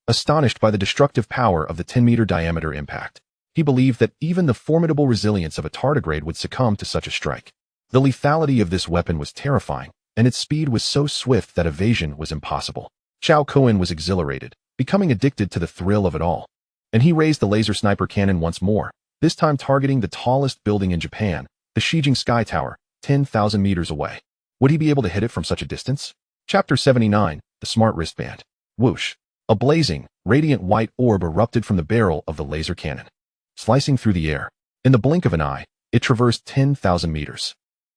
A: astonished by the destructive power of the 10-meter diameter impact. He believed that even the formidable resilience of a tardigrade would succumb to such a strike. The lethality of this weapon was terrifying, and its speed was so swift that evasion was impossible. Cao Kun was exhilarated, becoming addicted to the thrill of it all. And he raised the laser sniper cannon once more, this time targeting the tallest building in Japan, the Shijing Sky Tower, 10,000 meters away. Would he be able to hit it from such a distance? Chapter 79, The Smart Wristband. Whoosh! A blazing, radiant white orb erupted from the barrel of the laser cannon, slicing through the air. In the blink of an eye, it traversed 10,000 meters.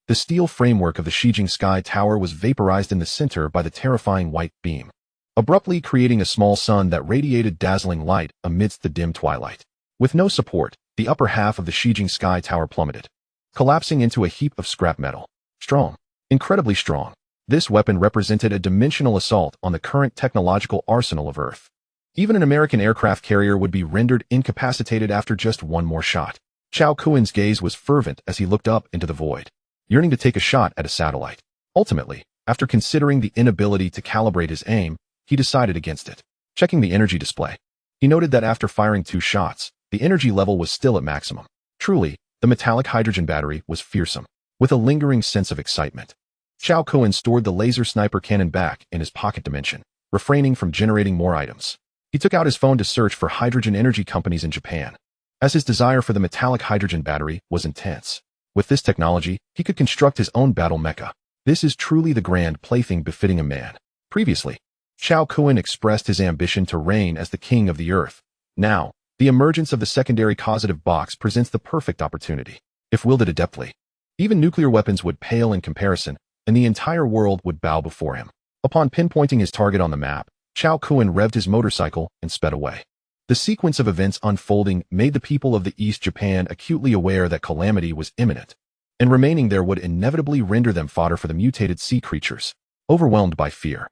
A: The steel framework of the Shijing Sky Tower was vaporized in the center by the terrifying white beam, abruptly creating a small sun that radiated dazzling light amidst the dim twilight. With no support, the upper half of the Shijing Sky Tower plummeted, collapsing into a heap of scrap metal. Strong. Incredibly strong. This weapon represented a dimensional assault on the current technological arsenal of Earth. Even an American aircraft carrier would be rendered incapacitated after just one more shot. Cao Kun's gaze was fervent as he looked up into the void, yearning to take a shot at a satellite. Ultimately, after considering the inability to calibrate his aim, he decided against it. Checking the energy display, he noted that after firing 2 shots, the energy level was still at maximum. Truly, the metallic hydrogen battery was fearsome. With a lingering sense of excitement, Cao Kun stored the laser sniper cannon back in his pocket dimension, refraining from generating more items. He took out his phone to search for hydrogen energy companies in Japan, as his desire for the metallic hydrogen battery was intense. With this technology, he could construct his own battle mecha. This is truly the grand plaything befitting a man. Previously, Cao Kun expressed his ambition to reign as the king of the earth. Now, The emergence of the secondary causative box presents the perfect opportunity. If wielded adeptly, even nuclear weapons would pale in comparison, and the entire world would bow before him. Upon pinpointing his target on the map, Cao Kun revved his motorcycle and sped away. The sequence of events unfolding made the people of the East Japan acutely aware that calamity was imminent, and remaining there would inevitably render them fodder for the mutated sea creatures, overwhelmed by fear.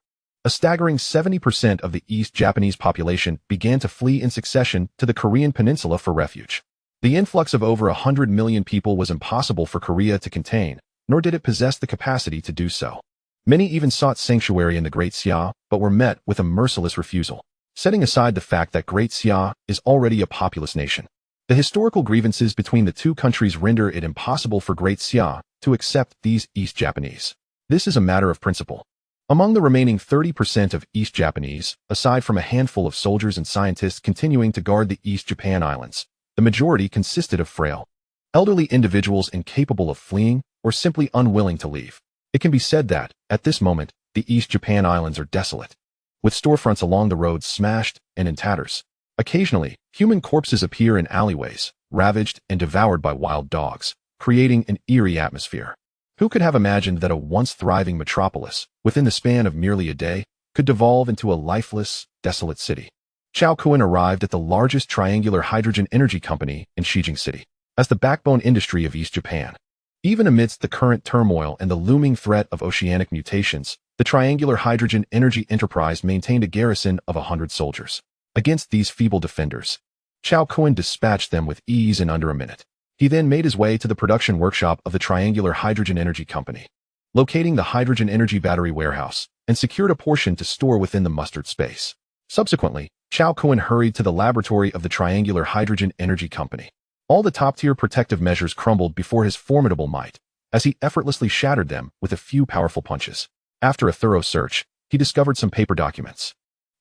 A: A staggering 70% of the East Japanese population began to flee in succession to the Korean peninsula for refuge. The influx of over 100 million people was impossible for Korea to contain, nor did it possess the capacity to do so. Many even sought sanctuary in the Great Xia, but were met with a merciless refusal. Setting aside the fact that Great Xia is already a populous nation, the historical grievances between the two countries render it impossible for Great Xia to accept these East Japanese. This is a matter of principle. Among the remaining 30% of East Japanese, aside from a handful of soldiers and scientists continuing to guard the East Japan Islands, the majority consisted of frail, elderly individuals incapable of fleeing or simply unwilling to leave. It can be said that, at this moment, the East Japan Islands are desolate, with storefronts along the roads smashed and in tatters. Occasionally, human corpses appear in alleyways, ravaged and devoured by wild dogs, creating an eerie atmosphere. Who could have imagined that a once thriving metropolis, within the span of merely a day, could devolve into a lifeless, desolate city? Cao Kun arrived at the largest triangular hydrogen energy company in Shijing City, as the backbone industry of East Japan. Even amidst the current turmoil and the looming threat of oceanic mutations, the triangular hydrogen energy enterprise maintained a garrison of 100 soldiers. Against these feeble defenders, Cao Kun dispatched them with ease in under a minute. He then made his way to the production workshop of the Triangular Hydrogen Energy Company, locating the hydrogen energy battery warehouse, and secured a portion to store within the mustered space. Subsequently, Cao Kun hurried to the laboratory of the Triangular Hydrogen Energy Company. All the top-tier protective measures crumbled before his formidable might, as he effortlessly shattered them with a few powerful punches. After a thorough search, he discovered some paper documents.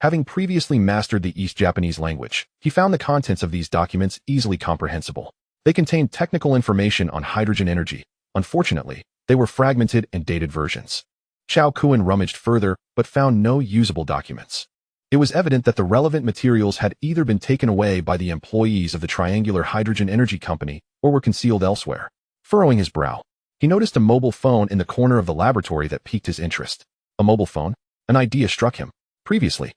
A: Having previously mastered the East Japanese language, he found the contents of these documents easily comprehensible. They contained technical information on hydrogen energy. Unfortunately, they were fragmented and dated versions. Cao Kun rummaged further, but found no usable documents. It was evident that the relevant materials had either been taken away by the employees of the Triangular Hydrogen Energy Company or were concealed elsewhere. Furrowing his brow, he noticed a mobile phone in the corner of the laboratory that piqued his interest. A mobile phone? An idea struck him. Previously,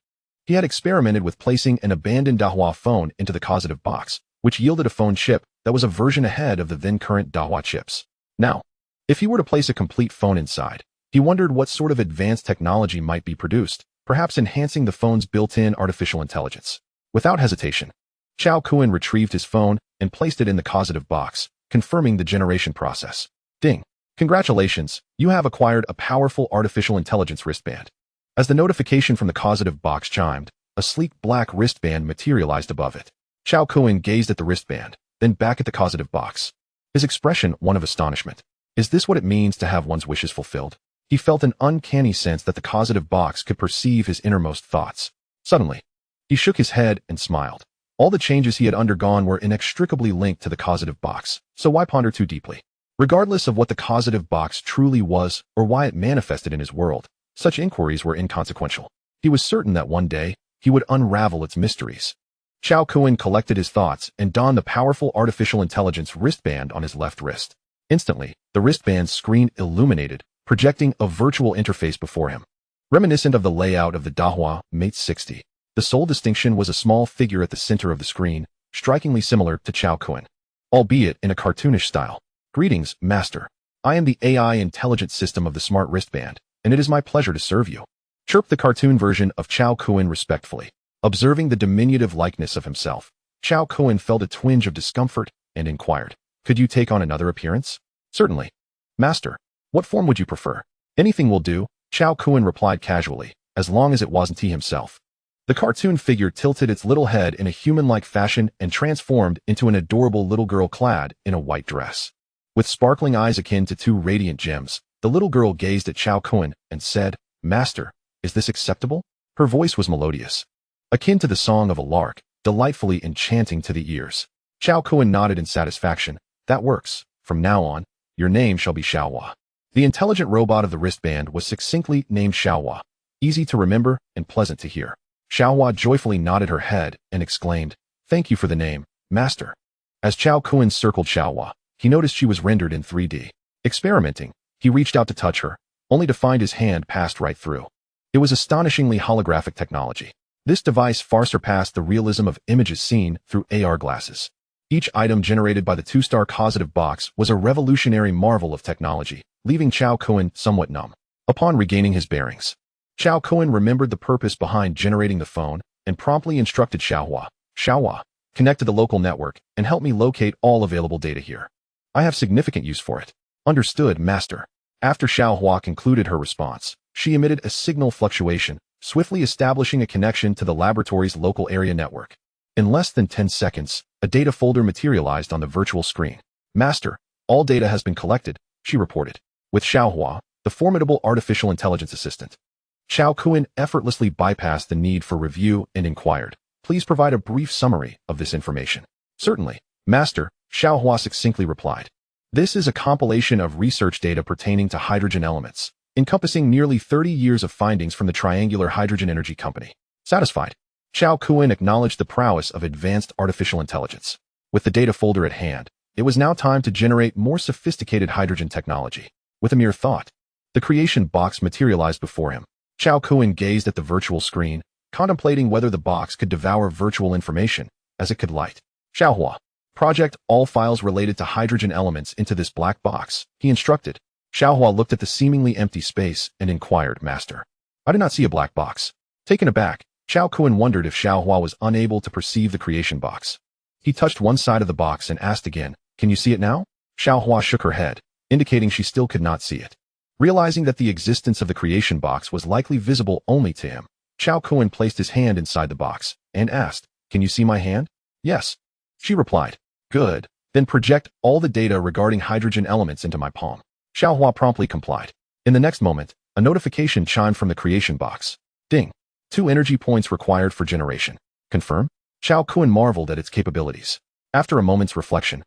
A: he had experimented with placing an abandoned Dahua phone into the causative box, which yielded a phone chip that was a version ahead of the then-current Dahua chips. Now, if he were to place a complete phone inside, he wondered what sort of advanced technology might be produced, perhaps enhancing the phone's built-in artificial intelligence. Without hesitation, Cao Kun retrieved his phone and placed it in the causative box, confirming the generation process. Ding! Congratulations, you have acquired a powerful artificial intelligence wristband. As the notification from the causative box chimed, a sleek black wristband materialized above it. Cao Kun gazed at the wristband, then back at the causative box. His expression one of astonishment. Is this what it means to have one's wishes fulfilled? He felt an uncanny sense that the causative box could perceive his innermost thoughts. Suddenly, he shook his head and smiled. All the changes he had undergone were inextricably linked to the causative box, so why ponder too deeply? Regardless of what the causative box truly was or why it manifested in his world, such inquiries were inconsequential. He was certain that one day, he would unravel its mysteries. Cao Kun collected his thoughts and donned the powerful artificial intelligence wristband on his left wrist. Instantly, the wristband's screen illuminated, projecting a virtual interface before him. Reminiscent of the layout of the Dahua Mate 60, the sole distinction was a small figure at the center of the screen, strikingly similar to Cao Kun, albeit in a cartoonish style. Greetings, Master. I am the AI intelligence system of the smart wristband, and it is my pleasure to serve you. Chirped the cartoon version of Cao Kun respectfully. Observing the diminutive likeness of himself, Cao Kun felt a twinge of discomfort and inquired, "Could you take on another appearance?" "Certainly. Master, what form would you prefer?" "Anything will do," Cao Kun replied casually, as long as it wasn't he himself. The cartoon figure tilted its little head in a human-like fashion and transformed into an adorable little girl clad in a white dress. With sparkling eyes akin to two radiant gems, the little girl gazed at Cao Kun and said, "Master, is this acceptable?" Her voice was melodious, akin to the song of a lark, delightfully enchanting to the ears. Cao Kun nodded in satisfaction. "That works. From now on, your name shall be Xiaohua." The intelligent robot of the wristband was succinctly named Xiaohua, easy to remember and pleasant to hear. Xiaohua joyfully nodded her head and exclaimed, Thank you for the name, Master. As Cao Kun circled Xiaohua, he noticed she was rendered in 3D. Experimenting, he reached out to touch her, only to find his hand passed right through. It was astonishingly holographic technology. This device far surpassed the realism of images seen through AR glasses. Each item generated by the two-star causative box was a revolutionary marvel of technology, leaving Cao Kun somewhat numb. Upon regaining his bearings, Cao Kun remembered the purpose behind generating the phone and promptly instructed Xiaohua, Xiaohua, connect to the local network and help me locate all available data here. I have significant use for it. Understood, Master. After Xiaohua concluded her response, she emitted a signal fluctuation, swiftly establishing a connection to the laboratory's local area network. In less than 10 seconds, a data folder materialized on the virtual screen. Master, all data has been collected, she reported. With Xiaohua, the formidable artificial intelligence assistant, Cao Kun effortlessly bypassed the need for review and inquired, please provide a brief summary of this information. Certainly, Master, Xiaohua succinctly replied. This is a compilation of research data pertaining to hydrogen elements, encompassing nearly 30 years of findings from the Triangular Hydrogen Energy Company. Satisfied, Cao Kun acknowledged the prowess of advanced artificial intelligence. With the data folder at hand, it was now time to generate more sophisticated hydrogen technology. With a mere thought, the creation box materialized before him. Cao Kun gazed at the virtual screen, contemplating whether the box could devour virtual information as it could light. Xiaohua, project all files related to hydrogen elements into this black box, he instructed. Xiaohua looked at the seemingly empty space and inquired, Master. I did not see a black box. Taken aback, Cao Kun wondered if Xiaohua was unable to perceive the creation box. He touched one side of the box and asked again, can you see it now? Xiaohua shook her head, indicating she still could not see it. Realizing that the existence of the creation box was likely visible only to him, Cao Kun placed his hand inside the box and asked, can you see my hand? Yes. She replied. Good. Then project all the data regarding hydrogen elements into my palm. Xiaohua promptly complied. In the next moment, a notification chimed from the creation box. Ding. 2 energy points required for generation. Confirm? Cao Kun marveled at its capabilities. After a moment's reflection,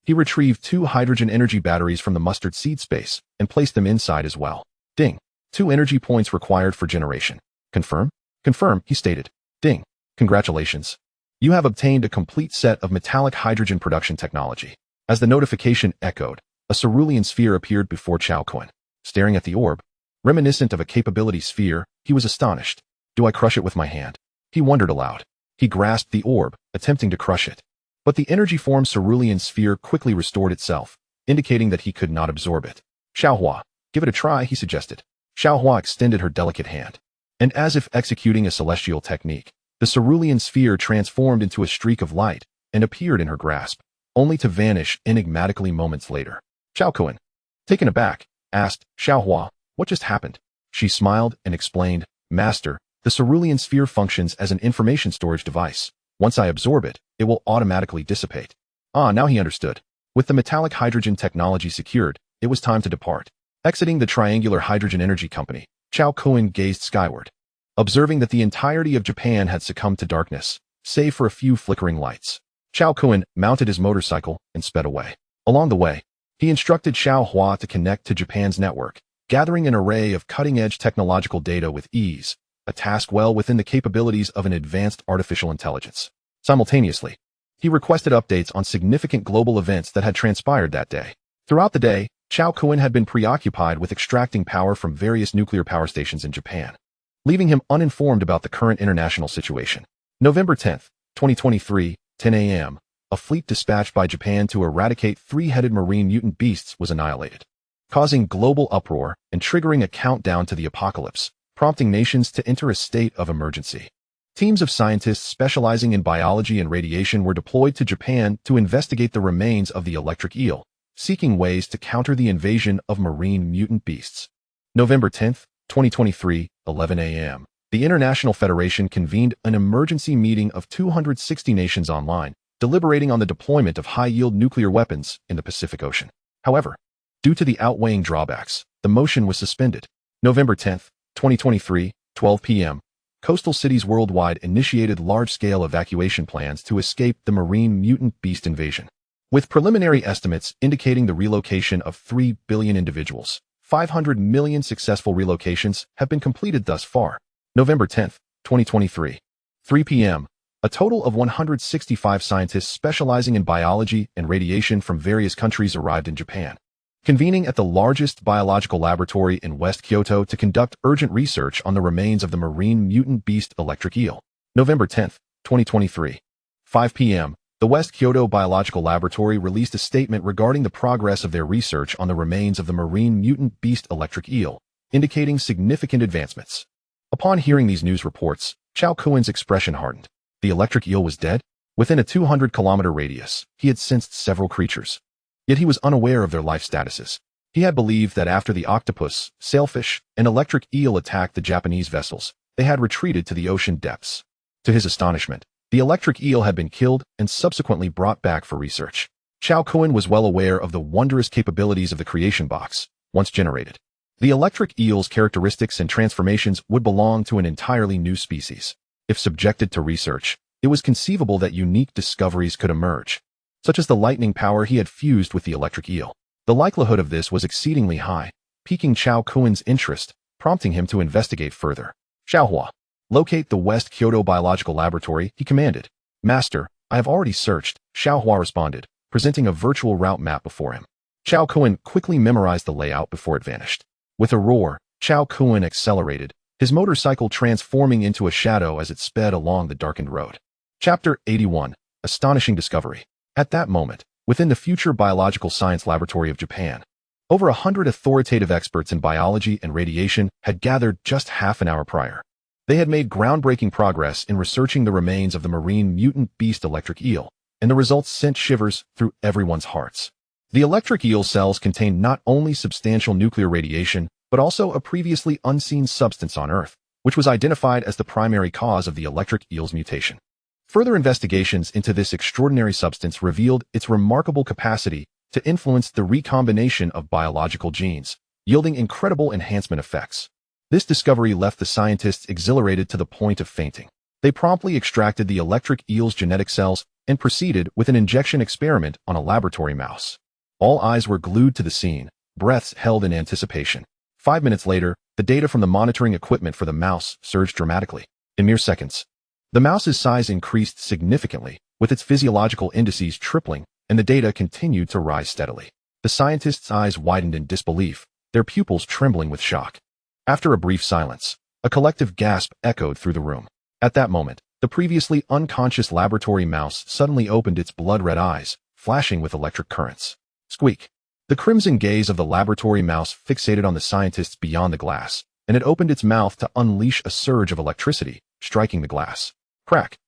A: he retrieved 2 hydrogen energy batteries from the mustard seed space and placed them inside as well. Ding. 2 energy points required for generation. Confirm? Confirm, he stated. Ding. Congratulations. You have obtained a complete set of metallic hydrogen production technology. As the notification echoed, a cerulean sphere appeared before Cao Kun. Staring at the orb, reminiscent of a capability sphere, he was astonished. Do I crush it with my hand? He wondered aloud. He grasped the orb, attempting to crush it. But the energy-formed cerulean sphere quickly restored itself, indicating that he could not absorb it. Xiaohua, give it a try, he suggested. Xiaohua extended her delicate hand. And as if executing a celestial technique, the cerulean sphere transformed into a streak of light and appeared in her grasp, only to vanish enigmatically moments later. Cao Kun, taken aback, asked, Xiaohua, what just happened? She smiled and explained, Master, the cerulean sphere functions as an information storage device. Once I absorb it, it will automatically dissipate. Ah, now he understood. With the metallic hydrogen technology secured, it was time to depart. Exiting the Triangular Hydrogen Energy Company, Cao Kun gazed skyward, observing that the entirety of Japan had succumbed to darkness, save for a few flickering lights. Cao Kun mounted his motorcycle and sped away. Along the way, he instructed Xiaohua to connect to Japan's network, gathering an array of cutting-edge technological data with ease, a task well within the capabilities of an advanced artificial intelligence. Simultaneously, he requested updates on significant global events that had transpired that day. Throughout the day, Cao Kun had been preoccupied with extracting power from various nuclear power stations in Japan, leaving him uninformed about the current international situation. November 10, 2023, 10 a.m., a fleet dispatched by Japan to eradicate 3-headed marine mutant beasts was annihilated, causing global uproar and triggering a countdown to the apocalypse, prompting nations to enter a state of emergency. Teams of scientists specializing in biology and radiation were deployed to Japan to investigate the remains of the electric eel, seeking ways to counter the invasion of marine mutant beasts. November 10, 2023, 11 a.m., the International Federation convened an emergency meeting of 260 nations online, deliberating on the deployment of high-yield nuclear weapons in the Pacific Ocean. However, due to the outweighing drawbacks, the motion was suspended. November 10, 2023, 12 p.m., coastal cities worldwide initiated large-scale evacuation plans to escape the marine mutant beast invasion. With preliminary estimates indicating the relocation of 3 billion individuals, 500 million successful relocations have been completed thus far. November 10, 2023, 3 p.m., A total of 165 scientists specializing in biology and radiation from various countries arrived in Japan, convening at the largest biological laboratory in West Kyoto to conduct urgent research on the remains of the marine mutant beast electric eel. November 10, 2023. 5 p.m. The West Kyoto Biological Laboratory released a statement regarding the progress of their research on the remains of the marine mutant beast electric eel, indicating significant advancements. Upon hearing these news reports, Cao Kun's expression hardened. The electric eel was dead? Within a 200-kilometer radius, he had sensed several creatures. Yet he was unaware of their life statuses. He had believed that after the octopus, sailfish, and electric eel attacked the Japanese vessels, they had retreated to the ocean depths. To his astonishment, the electric eel had been killed and subsequently brought back for research. Cao Kun was well aware of the wondrous capabilities of the creation box, once generated. The electric eel's characteristics and transformations would belong to an entirely new species. If subjected to research, it was conceivable that unique discoveries could emerge, such as the lightning power he had fused with the electric eel. The likelihood of this was exceedingly high, piquing Cao Kun's interest, prompting him to investigate further. Xiaohua. Locate the West Kyoto Biological Laboratory, he commanded. Master, I have already searched, Xiaohua responded, presenting a virtual route map before him. Cao Kun quickly memorized the layout before it vanished. With a roar, Cao Kun accelerated, his motorcycle transforming into a shadow as it sped along the darkened road. Chapter 81. Astonishing Discovery. At that moment, within the Future Biological Science Laboratory of Japan, over 100 authoritative experts in biology and radiation had gathered just half an hour prior. They had made groundbreaking progress in researching the remains of the marine mutant beast electric eel, and the results sent shivers through everyone's hearts. The electric eel cells contained not only substantial nuclear radiation, but also a previously unseen substance on Earth, which was identified as the primary cause of the electric eel's mutation. Further investigations into this extraordinary substance revealed its remarkable capacity to influence the recombination of biological genes, yielding incredible enhancement effects. This discovery left the scientists exhilarated to the point of fainting. They promptly extracted the electric eel's genetic cells and proceeded with an injection experiment on a laboratory mouse. All eyes were glued to the scene, breaths held in anticipation. 5 minutes later, the data from the monitoring equipment for the mouse surged dramatically. In mere seconds, the mouse's size increased significantly, with its physiological indices tripling, and the data continued to rise steadily. The scientists' eyes widened in disbelief, their pupils trembling with shock. After a brief silence, a collective gasp echoed through the room. At that moment, the previously unconscious laboratory mouse suddenly opened its blood-red eyes, flashing with electric currents. Squeak! The crimson gaze of the laboratory mouse fixated on the scientists beyond the glass, and it opened its mouth to unleash a surge of electricity, striking the glass. Crack!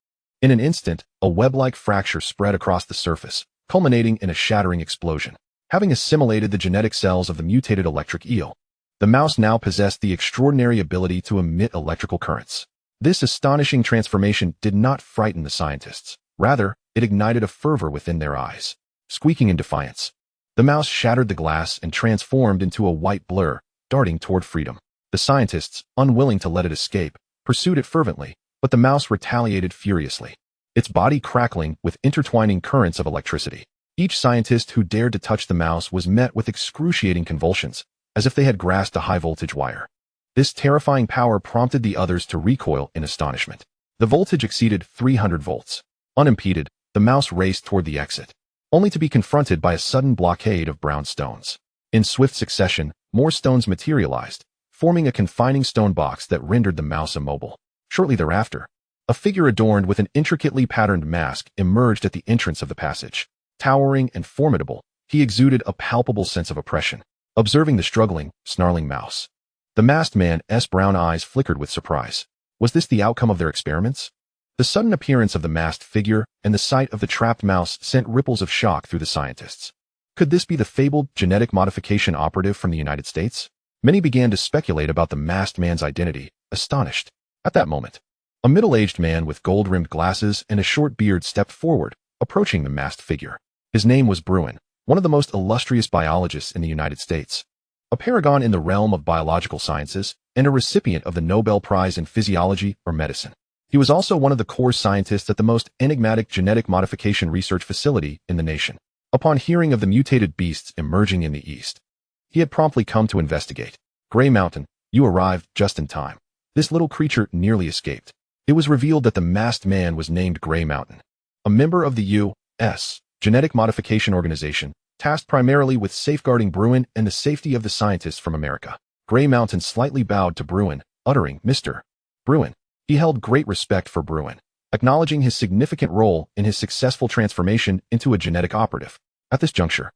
A: In an instant, a web-like fracture spread across the surface, culminating in a shattering explosion. Having assimilated the genetic cells of the mutated electric eel, the mouse now possessed the extraordinary ability to emit electrical currents. This astonishing transformation did not frighten the scientists. Rather, it ignited a fervor within their eyes. Squeaking in defiance, the mouse shattered the glass and transformed into a white blur, darting toward freedom. The scientists, unwilling to let it escape, pursued it fervently, but the mouse retaliated furiously, its body crackling with intertwining currents of electricity. Each scientist who dared to touch the mouse was met with excruciating convulsions, as if they had grasped a high-voltage wire. This terrifying power prompted the others to recoil in astonishment. The voltage exceeded 300 volts. Unimpeded, the mouse raced toward the exit, only to be confronted by a sudden blockade of brown stones. In swift succession, more stones materialized, forming a confining stone box that rendered the mouse immobile. Shortly thereafter, a figure adorned with an intricately patterned mask emerged at the entrance of the passage. Towering and formidable, he exuded a palpable sense of oppression. Observing the struggling, snarling mouse, the masked man's brown eyes flickered with surprise. Was this the outcome of their experiments? The sudden appearance of the masked figure and the sight of the trapped mouse sent ripples of shock through the scientists. Could this be the fabled genetic modification operative from the United States? Many began to speculate about the masked man's identity, astonished. At that moment, a middle-aged man with gold-rimmed glasses and a short beard stepped forward, approaching the masked figure. His name was Bruin, one of the most illustrious biologists in the United States, a paragon in the realm of biological sciences, and a recipient of the Nobel Prize in Physiology or Medicine. He was also one of the core scientists at the most enigmatic genetic modification research facility in the nation. Upon hearing of the mutated beasts emerging in the east, he had promptly come to investigate. Gray Mountain, you arrived just in time. This little creature nearly escaped. It was revealed that the masked man was named Grey Mountain, a member of the U.S. Genetic Modification Organization, tasked primarily with safeguarding Bruin and the safety of the scientists from America. Grey Mountain slightly bowed to Bruin, uttering, "Mr. Bruin." He held great respect for Bruin, acknowledging his significant role in his successful transformation into a genetic operative. At this juncture,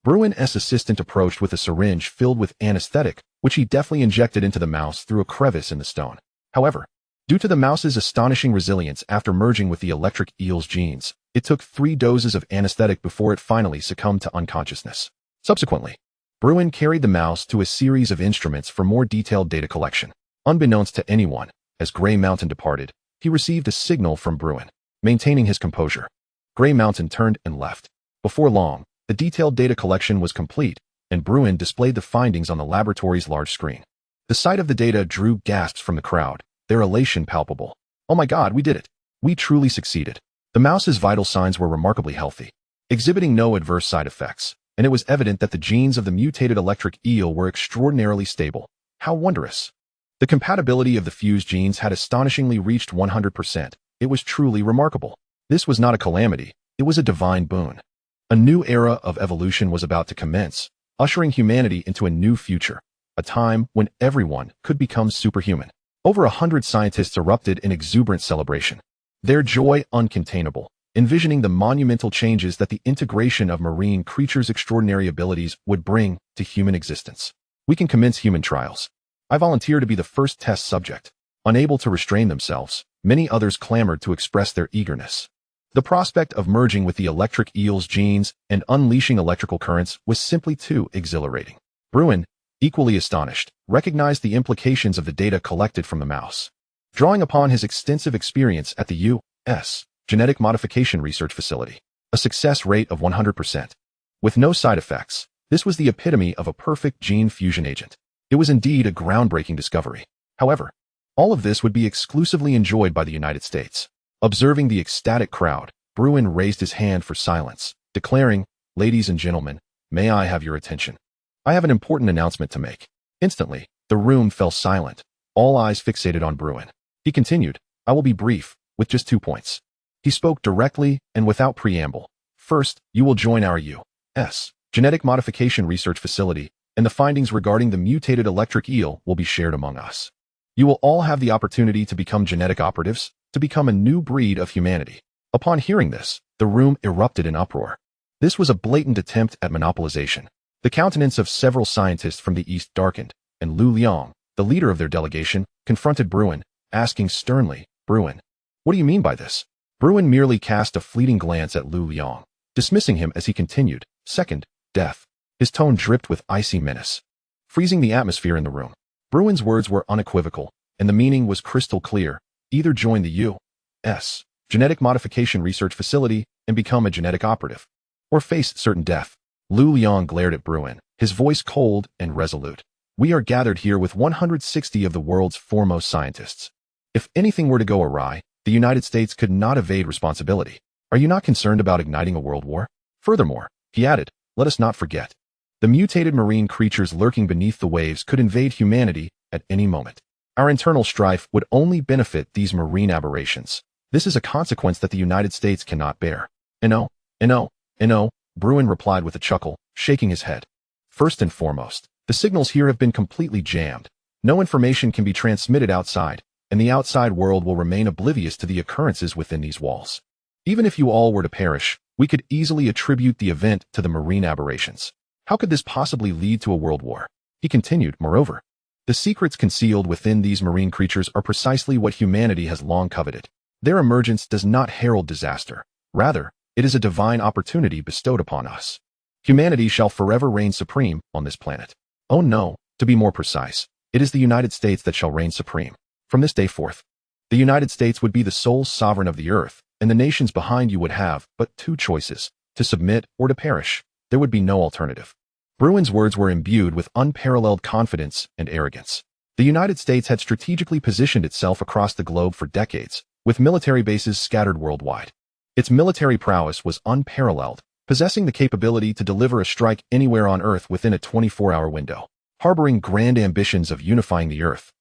A: Bruin's assistant approached with a syringe filled with anesthetic, which he deftly injected into the mouse through a crevice in the stone. However, due to the mouse's astonishing resilience after merging with the electric eel's genes, it took 3 doses of anesthetic before it finally succumbed to unconsciousness. Subsequently, Bruin carried the mouse to a series of instruments for more detailed data collection. Unbeknownst to anyone, as Grey Mountain departed, he received a signal from Bruin. Maintaining his composure, Grey Mountain turned and left. Before long, the detailed data collection was complete, and Bruin displayed the findings on the laboratory's large screen. The sight of the data drew gasps from the crowd, their elation palpable. "Oh my God, we did it! We truly succeeded." The mouse's vital signs were remarkably healthy, exhibiting no adverse side effects, and it was evident that the genes of the mutated electric eel were extraordinarily stable. How wondrous! The compatibility of the fused genes had astonishingly reached 100%. It was truly remarkable. This was not a calamity, it was a divine boon. A new era of evolution was about to commence, ushering humanity into a new future, a time when everyone could become superhuman. Over 100 scientists erupted in exuberant celebration, their joy uncontainable, envisioning the monumental changes that the integration of marine creatures' extraordinary abilities would bring to human existence. "We can commence human trials. I volunteer to be the first test subject." Unable to restrain themselves, many others clamored to express their eagerness. The prospect of merging with the electric eel's genes and unleashing electrical currents was simply too exhilarating. Bruin, equally astonished, recognized the implications of the data collected from the mouse. Drawing upon his extensive experience at the U.S. Genetic Modification Research Facility, a success rate of 100%. With no side effects, this was the epitome of a perfect gene fusion agent. It was indeed a groundbreaking discovery. However, all of this would be exclusively enjoyed by the United States. Observing the ecstatic crowd, Bruin raised his hand for silence, declaring, "Ladies and gentlemen, may I have your attention? I have an important announcement to make." Instantly, the room fell silent, all eyes fixated on Bruin. He continued, "I will be brief, with just 2 points." He spoke directly and without preamble. "First, you will join our U.S. Genetic Modification Research Facility, and the findings regarding the mutated electric eel will be shared among us. You will all have the opportunity to become genetic operatives, to become a new breed of humanity." Upon hearing this, the room erupted in uproar. This was a blatant attempt at monopolization. The countenance of several scientists from the East darkened, and Lu Liang, the leader of their delegation, confronted Bruin, asking sternly, "Bruin, what do you mean by this?" Bruin merely cast a fleeting glance at Lu Liang, dismissing him as he continued, "Second, death." His tone dripped with icy menace, freezing the atmosphere in the room. Bruin's words were unequivocal, and the meaning was crystal clear. Either join the U.S. Genetic Modification Research Facility and become a genetic operative, or face certain death. Lu Liang glared at Bruin, his voice cold and resolute. "We are gathered here with 160 of the world's foremost scientists. If anything were to go awry, the United States could not evade responsibility. Are you not concerned about igniting a world war? Furthermore," he added, "let us not forget, the mutated marine creatures lurking beneath the waves could invade humanity at any moment. Our internal strife would only benefit these marine aberrations. This is a consequence that the United States cannot bear." "No, Bruin replied with a chuckle, shaking his head. "First and foremost, the signals here have been completely jammed. No information can be transmitted outside, and the outside world will remain oblivious to the occurrences within these walls. Even if you all were to perish, we could easily attribute the event to the marine aberrations. How could this possibly lead to a world war?" He continued, "Moreover, the secrets concealed within these marine creatures are precisely what humanity has long coveted. Their emergence does not herald disaster. Rather, it is a divine opportunity bestowed upon us. Humanity shall forever reign supreme on this planet. Oh no, to be more precise, it is the United States that shall reign supreme. From this day forth, the United States would be the sole sovereign of the earth, and the nations behind you would have but 2 choices, to submit or to perish. There would be no alternative." Bruin's words were imbued with unparalleled confidence and arrogance. The United States had strategically positioned itself across the globe for decades, with military bases scattered worldwide. Its military prowess was unparalleled, possessing the capability to deliver a strike anywhere on Earth within a 24-hour window. Harboring grand ambitions of unifying the Earth,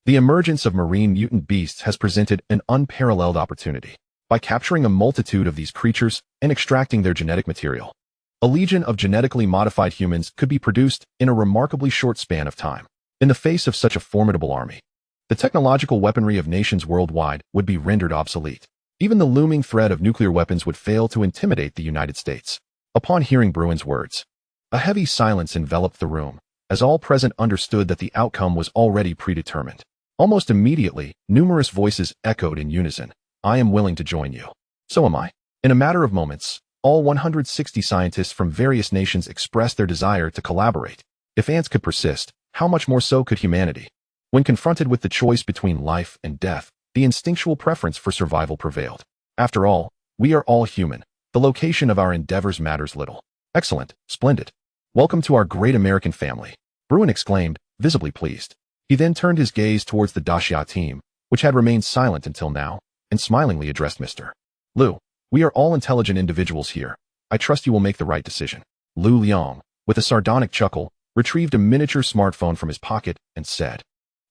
A: The emergence of marine mutant beasts has presented an unparalleled opportunity. By capturing a multitude of these creatures and extracting their genetic material, a legion of genetically modified humans could be produced in a remarkably short span of time. In the face of such a formidable army, the technological weaponry of nations worldwide would be rendered obsolete. Even the looming threat of nuclear weapons would fail to intimidate the United States. Upon hearing Bruin's words, a heavy silence enveloped the room, as all present understood that the outcome was already predetermined. Almost immediately, numerous voices echoed in unison. I am willing to join you. So am I. In a matter of moments, all 160 scientists from various nations expressed their desire to collaborate. If ants could persist, how much more so could humanity? When confronted with the choice between life and death, the instinctual preference for survival prevailed. After all, we are all human. The location of our endeavors matters little. Excellent, splendid. Welcome to our great American family, Bruin exclaimed, visibly pleased. He then turned his gaze towards the Daxia team, which had remained silent until now, and smilingly addressed Mr. Liu. We are all intelligent individuals here. I trust you will make the right decision. Liu Liang, with a sardonic chuckle, retrieved a miniature smartphone from his pocket and said,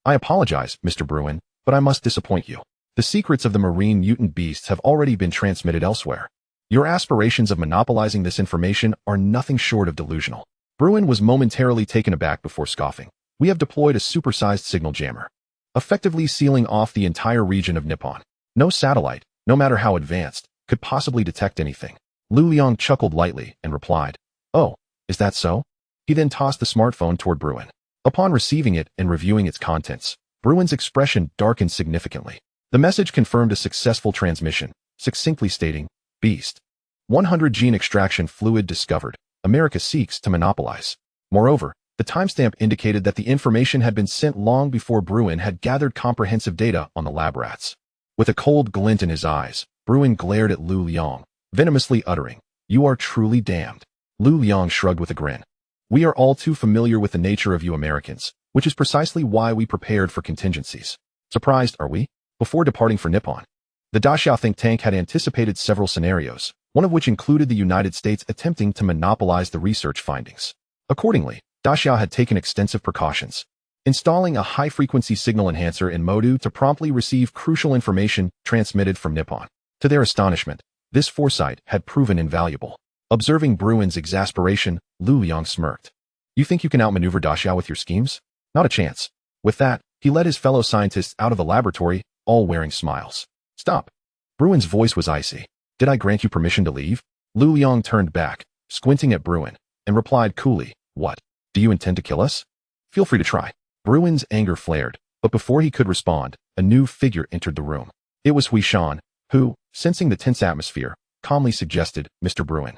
A: I apologize, Mr. Bruin, but I must disappoint you. The secrets of the marine mutant beasts have already been transmitted elsewhere. Your aspirations of monopolizing this information are nothing short of delusional. Bruin was momentarily taken aback before scoffing. We have deployed a supersized signal jammer, effectively sealing off the entire region of Nippon. No satellite, no matter how advanced, could possibly detect anything. Liu Liang chuckled lightly and replied, Oh, is that so? He then tossed the smartphone toward Bruin. Upon receiving it and reviewing its contents, Bruin's expression darkened significantly. The message confirmed a successful transmission, succinctly stating, Beast. 100 gene extraction fluid discovered. America seeks to monopolize. Moreover, the timestamp indicated that the information had been sent long before Bruin had gathered comprehensive data on the lab rats. With a cold glint in his eyes, Bruin glared at Liu Liang, venomously uttering, You are truly damned. Liu Liang shrugged with a grin. We are all too familiar with the nature of you Americans, which is precisely why we prepared for contingencies. Surprised, are we? Before departing for Nippon, the Daxia think tank had anticipated several scenarios, one of which included the United States attempting to monopolize the research findings. Accordingly, Daxia had taken extensive precautions, installing a high-frequency signal enhancer in Modu to promptly receive crucial information transmitted from Nippon. To their astonishment, this foresight had proven invaluable. Observing Bruin's exasperation, Liu Liang smirked. You think you can outmaneuver Daxia with your schemes? Not a chance. With that, he led his fellow scientists out of the laboratory, all wearing smiles. Stop. Bruin's voice was icy. Did I grant you permission to leave? Liu Liang turned back, squinting at Bruin, and replied coolly, What? Do you intend to kill us? Feel free to try. Bruin's anger flared, but before he could respond, a new figure entered the room. It was Huishan, who, sensing the tense atmosphere, calmly suggested, Mr. Bruin.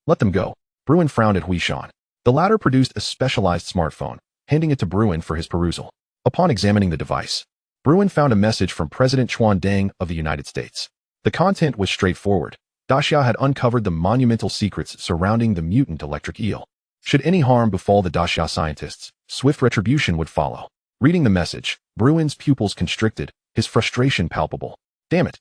A: Let them go. Bruin frowned at Huishan. The latter produced a specialized smartphone, handing it to Bruin for his perusal. Upon examining the device, Bruin found a message from President Chuan Deng of the United States. The content was straightforward. Daxia had uncovered the monumental secrets surrounding the mutant electric eel. Should any harm befall the Daxia scientists, swift retribution would follow. Reading the message, Bruin's pupils constricted, his frustration palpable. Damn it.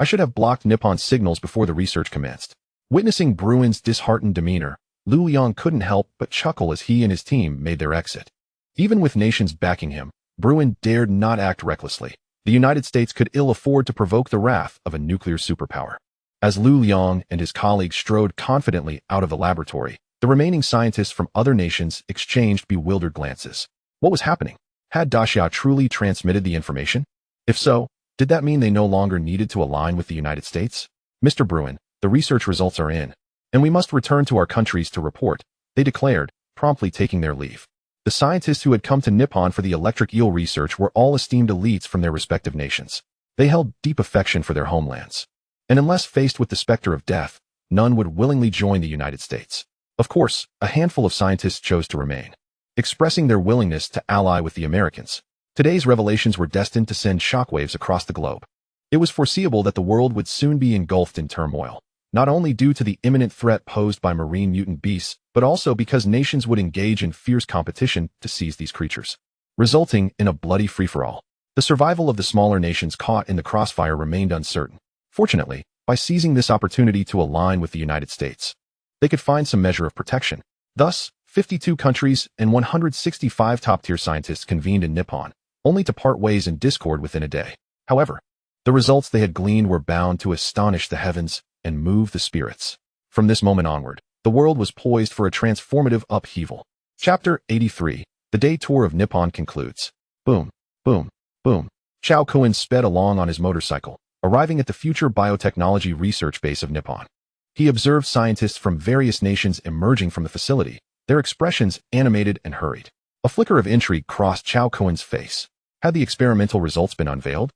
A: I should have blocked Nippon's signals before the research commenced. Witnessing Bruin's disheartened demeanor, Liu Liang couldn't help but chuckle as he and his team made their exit. Even with nations backing him, Bruin dared not act recklessly. The United States could ill afford to provoke the wrath of a nuclear superpower. As Liu Liang and his colleagues strode confidently out of the laboratory, the remaining scientists from other nations exchanged bewildered glances. What was happening? Had Daxia truly transmitted the information? If so, did that mean they no longer needed to align with the United States? Mr. Bruin, the research results are in, and we must return to our countries to report, they declared, promptly taking their leave. The scientists who had come to Nippon for the electric eel research were all esteemed elites from their respective nations. They held deep affection for their homelands. And unless faced with the specter of death, none would willingly join the United States. Of course, a handful of scientists chose to remain, expressing their willingness to ally with the Americans. Today's revelations were destined to send shockwaves across the globe. It was foreseeable that the world would soon be engulfed in turmoil, not only due to the imminent threat posed by marine mutant beasts, but also because nations would engage in fierce competition to seize these creatures, resulting in a bloody free-for-all. The survival of the smaller nations caught in the crossfire remained uncertain. Fortunately, by seizing this opportunity to align with the United States, they could find some measure of protection. Thus, 52 countries and 165 top-tier scientists convened in Nippon, only to part ways in discord within a day. However, the results they had gleaned were bound to astonish the heavens and move the spirits. From this moment onward, the world was poised for a transformative upheaval. Chapter 83. The day tour of Nippon concludes. Boom, boom, boom. Cao Kun sped along on his motorcycle, arriving at the future biotechnology research base of Nippon. He observed scientists from various nations emerging from the facility, their expressions animated and hurried. A flicker of intrigue crossed Cao Kun's face. Had the experimental results been unveiled?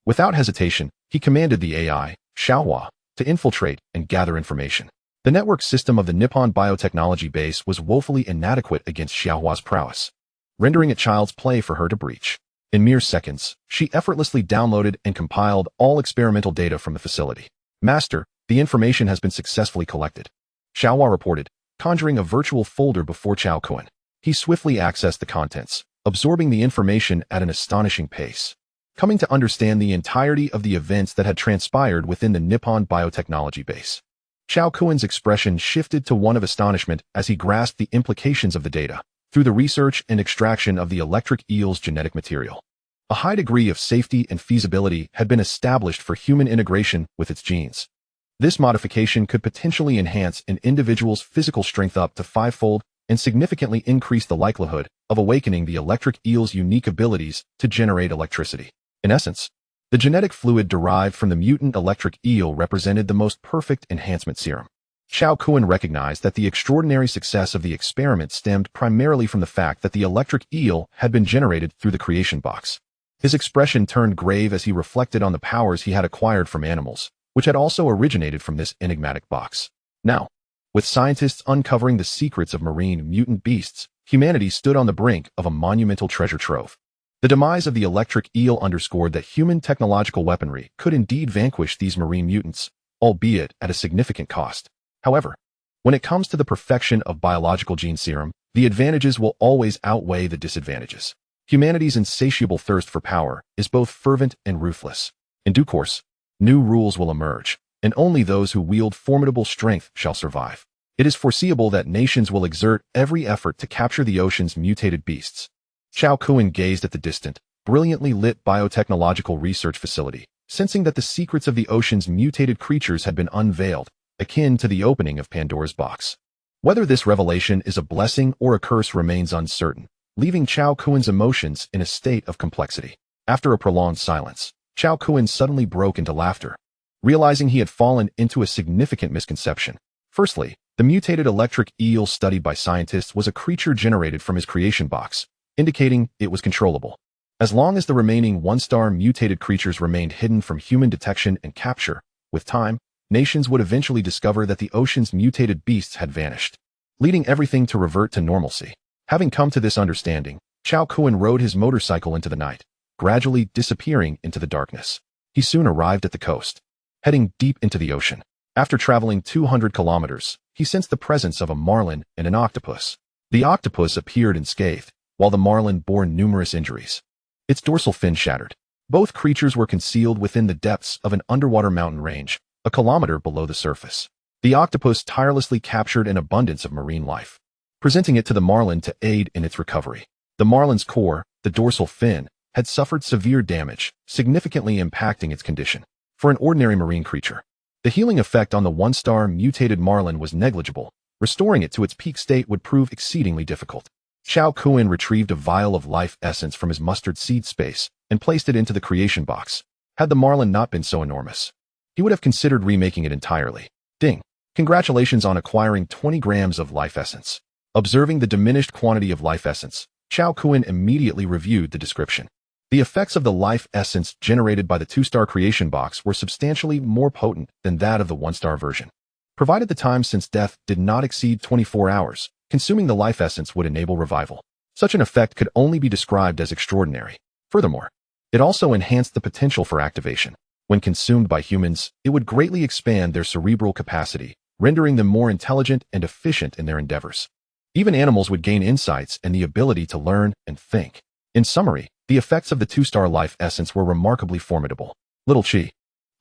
A: Without hesitation, he commanded the AI, Xiaohua, to infiltrate and gather information. The network system of the Nippon biotechnology base was woefully inadequate against Xiaohua's prowess, rendering it child's play for her to breach. In mere seconds, she effortlessly downloaded and compiled all experimental data from the facility. Master, the information has been successfully collected, Xiaohua reported, conjuring a virtual folder before Cao Kun. He swiftly accessed the contents, absorbing the information at an astonishing pace, coming to understand the entirety of the events that had transpired within the Nippon biotechnology base. Cao Kun's expression shifted to one of astonishment as he grasped the implications of the data through the research and extraction of the electric eel's genetic material. A high degree of safety and feasibility had been established for human integration with its genes. This modification could potentially enhance an individual's physical strength up to fivefold and significantly increase the likelihood of awakening the electric eel's unique abilities to generate electricity. In essence, the genetic fluid derived from the mutant electric eel represented the most perfect enhancement serum. Cao Kun recognized that the extraordinary success of the experiment stemmed primarily from the fact that the electric eel had been generated through the creation box. His expression turned grave as he reflected on the powers he had acquired from animals, which had also originated from this enigmatic box. Now, with scientists uncovering the secrets of marine mutant beasts, humanity stood on the brink of a monumental treasure trove. The demise of the electric eel underscored that human technological weaponry could indeed vanquish these marine mutants, albeit at a significant cost. However, when it comes to the perfection of biological gene serum, the advantages will always outweigh the disadvantages. Humanity's insatiable thirst for power is both fervent and ruthless. In due course, new rules will emerge, and only those who wield formidable strength shall survive. It is foreseeable that nations will exert every effort to capture the ocean's mutated beasts. Cao Kun gazed at the distant, brilliantly lit biotechnological research facility, sensing that the secrets of the ocean's mutated creatures had been unveiled, akin to the opening of Pandora's box. Whether this revelation is a blessing or a curse remains uncertain, leaving Cao Kun's emotions in a state of complexity. After a prolonged silence, Cao Kun suddenly broke into laughter, realizing he had fallen into a significant misconception. Firstly, the mutated electric eel studied by scientists was a creature generated from his creation box, indicating it was controllable. As long as the remaining one-star mutated creatures remained hidden from human detection and capture, with time, nations would eventually discover that the ocean's mutated beasts had vanished, leading everything to revert to normalcy. Having come to this understanding, Cao Kun rode his motorcycle into the night, gradually disappearing into the darkness. He soon arrived at the coast, heading deep into the ocean. After traveling 200 kilometers, he sensed the presence of a marlin and an octopus. The octopus appeared unscathed, while the marlin bore numerous injuries. Its dorsal fin shattered. Both creatures were concealed within the depths of an underwater mountain range, a kilometer below the surface. The octopus tirelessly captured an abundance of marine life, presenting it to the marlin to aid in its recovery. The marlin's core, the dorsal fin, had suffered severe damage, significantly impacting its condition. For an ordinary marine creature, the healing effect on the one-star mutated marlin was negligible. Restoring it to its peak state would prove exceedingly difficult. Cao Kun retrieved a vial of life essence from his mustard seed space and placed it into the creation box. Had the marlin not been so enormous, he would have considered remaking it entirely. Ding! Congratulations on acquiring 20 grams of life essence. Observing the diminished quantity of life essence, Cao Kun immediately reviewed the description. The effects of the life essence generated by the 2-star creation box were substantially more potent than that of the 1-star version. Provided the time since death did not exceed 24 hours, consuming the life essence would enable revival. Such an effect could only be described as extraordinary. Furthermore, it also enhanced the potential for activation. When consumed by humans, it would greatly expand their cerebral capacity, rendering them more intelligent and efficient in their endeavors. Even animals would gain insights and the ability to learn and think. In summary, the effects of the 2-star life essence were remarkably formidable. Little Chi,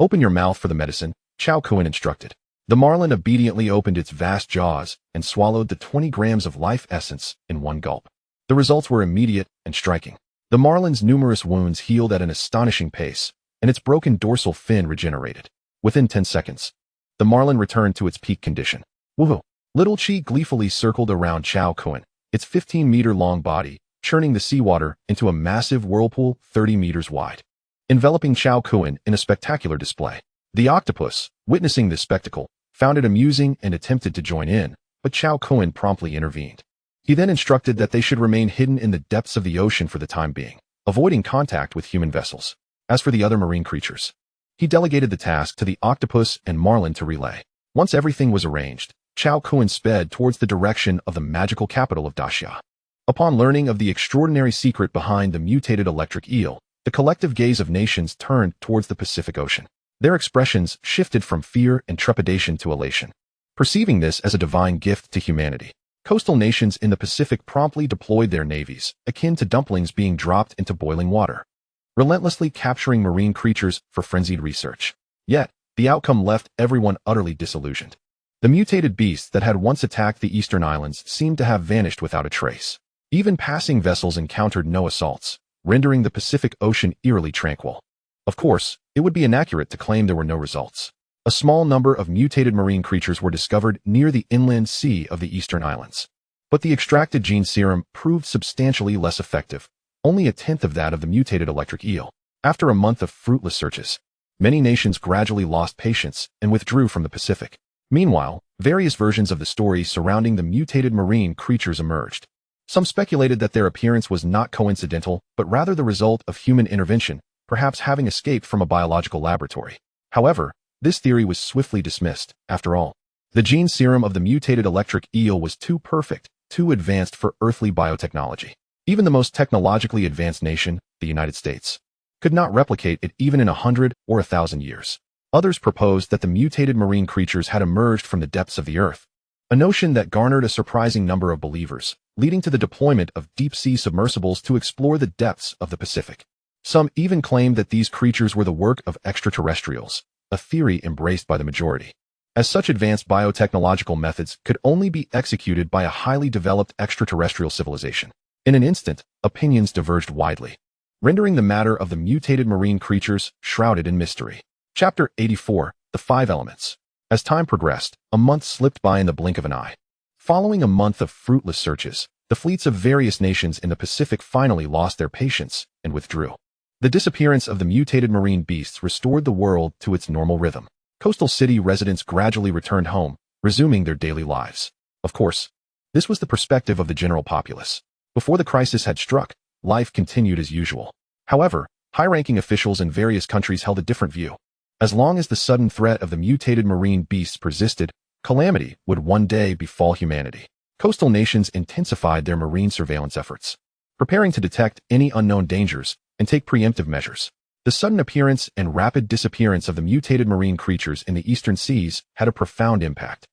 A: open your mouth for the medicine, Cao Kun instructed. The marlin obediently opened its vast jaws and swallowed the 20 grams of life essence in one gulp. The results were immediate and striking. The marlin's numerous wounds healed at an astonishing pace, and its broken dorsal fin regenerated. Within 10 seconds, the marlin returned to its peak condition. Woohoo! Little Chi gleefully circled around Cao Kun, its 15-meter-long body, churning the seawater into a massive whirlpool 30 meters wide, enveloping Cao Kun in a spectacular display. The octopus, witnessing this spectacle, found it amusing and attempted to join in, but Cao Kun promptly intervened. He then instructed that they should remain hidden in the depths of the ocean for the time being, avoiding contact with human vessels. As for the other marine creatures, he delegated the task to the octopus and marlin to relay. Once everything was arranged, Cao Kun sped towards the direction of the magical capital of Daxia. Upon learning of the extraordinary secret behind the mutated electric eel, the collective gaze of nations turned towards the Pacific Ocean. Their expressions shifted from fear and trepidation to elation. Perceiving this as a divine gift to humanity, coastal nations in the Pacific promptly deployed their navies, akin to dumplings being dropped into boiling water, relentlessly capturing marine creatures for frenzied research. Yet, the outcome left everyone utterly disillusioned. The mutated beasts that had once attacked the eastern islands seemed to have vanished without a trace. Even passing vessels encountered no assaults, rendering the Pacific Ocean eerily tranquil. Of course, it would be inaccurate to claim there were no results. A small number of mutated marine creatures were discovered near the inland sea of the eastern islands. But the extracted gene serum proved substantially less effective, only a tenth of that of the mutated electric eel. After a month of fruitless searches, many nations gradually lost patience and withdrew from the Pacific. Meanwhile, various versions of the story surrounding the mutated marine creatures emerged. Some speculated that their appearance was not coincidental, but rather the result of human intervention, perhaps having escaped from a biological laboratory. However, this theory was swiftly dismissed. After all, the gene serum of the mutated electric eel was too perfect, too advanced for earthly biotechnology. Even the most technologically advanced nation, the United States, could not replicate it even in 100 or 1,000 years. Others proposed that the mutated marine creatures had emerged from the depths of the earth, a notion that garnered a surprising number of believers, leading to the deployment of deep-sea submersibles to explore the depths of the Pacific. Some even claimed that these creatures were the work of extraterrestrials, a theory embraced by the majority, as such advanced biotechnological methods could only be executed by a highly developed extraterrestrial civilization. In an instant, opinions diverged widely, rendering the matter of the mutated marine creatures shrouded in mystery. Chapter 84, The Five Elements. As time progressed, a month slipped by in the blink of an eye. Following a month of fruitless searches, the fleets of various nations in the Pacific finally lost their patience and withdrew. The disappearance of the mutated marine beasts restored the world to its normal rhythm. Coastal city residents gradually returned home, resuming their daily lives. Of course, this was the perspective of the general populace. Before the crisis had struck, life continued as usual. However, high-ranking officials in various countries held a different view. As long as the sudden threat of the mutated marine beasts persisted, calamity would one day befall humanity. Coastal nations intensified their marine surveillance efforts, preparing to detect any unknown dangers and take preemptive measures. The sudden appearance and rapid disappearance of the mutated marine creatures in the eastern seas had a profound impact,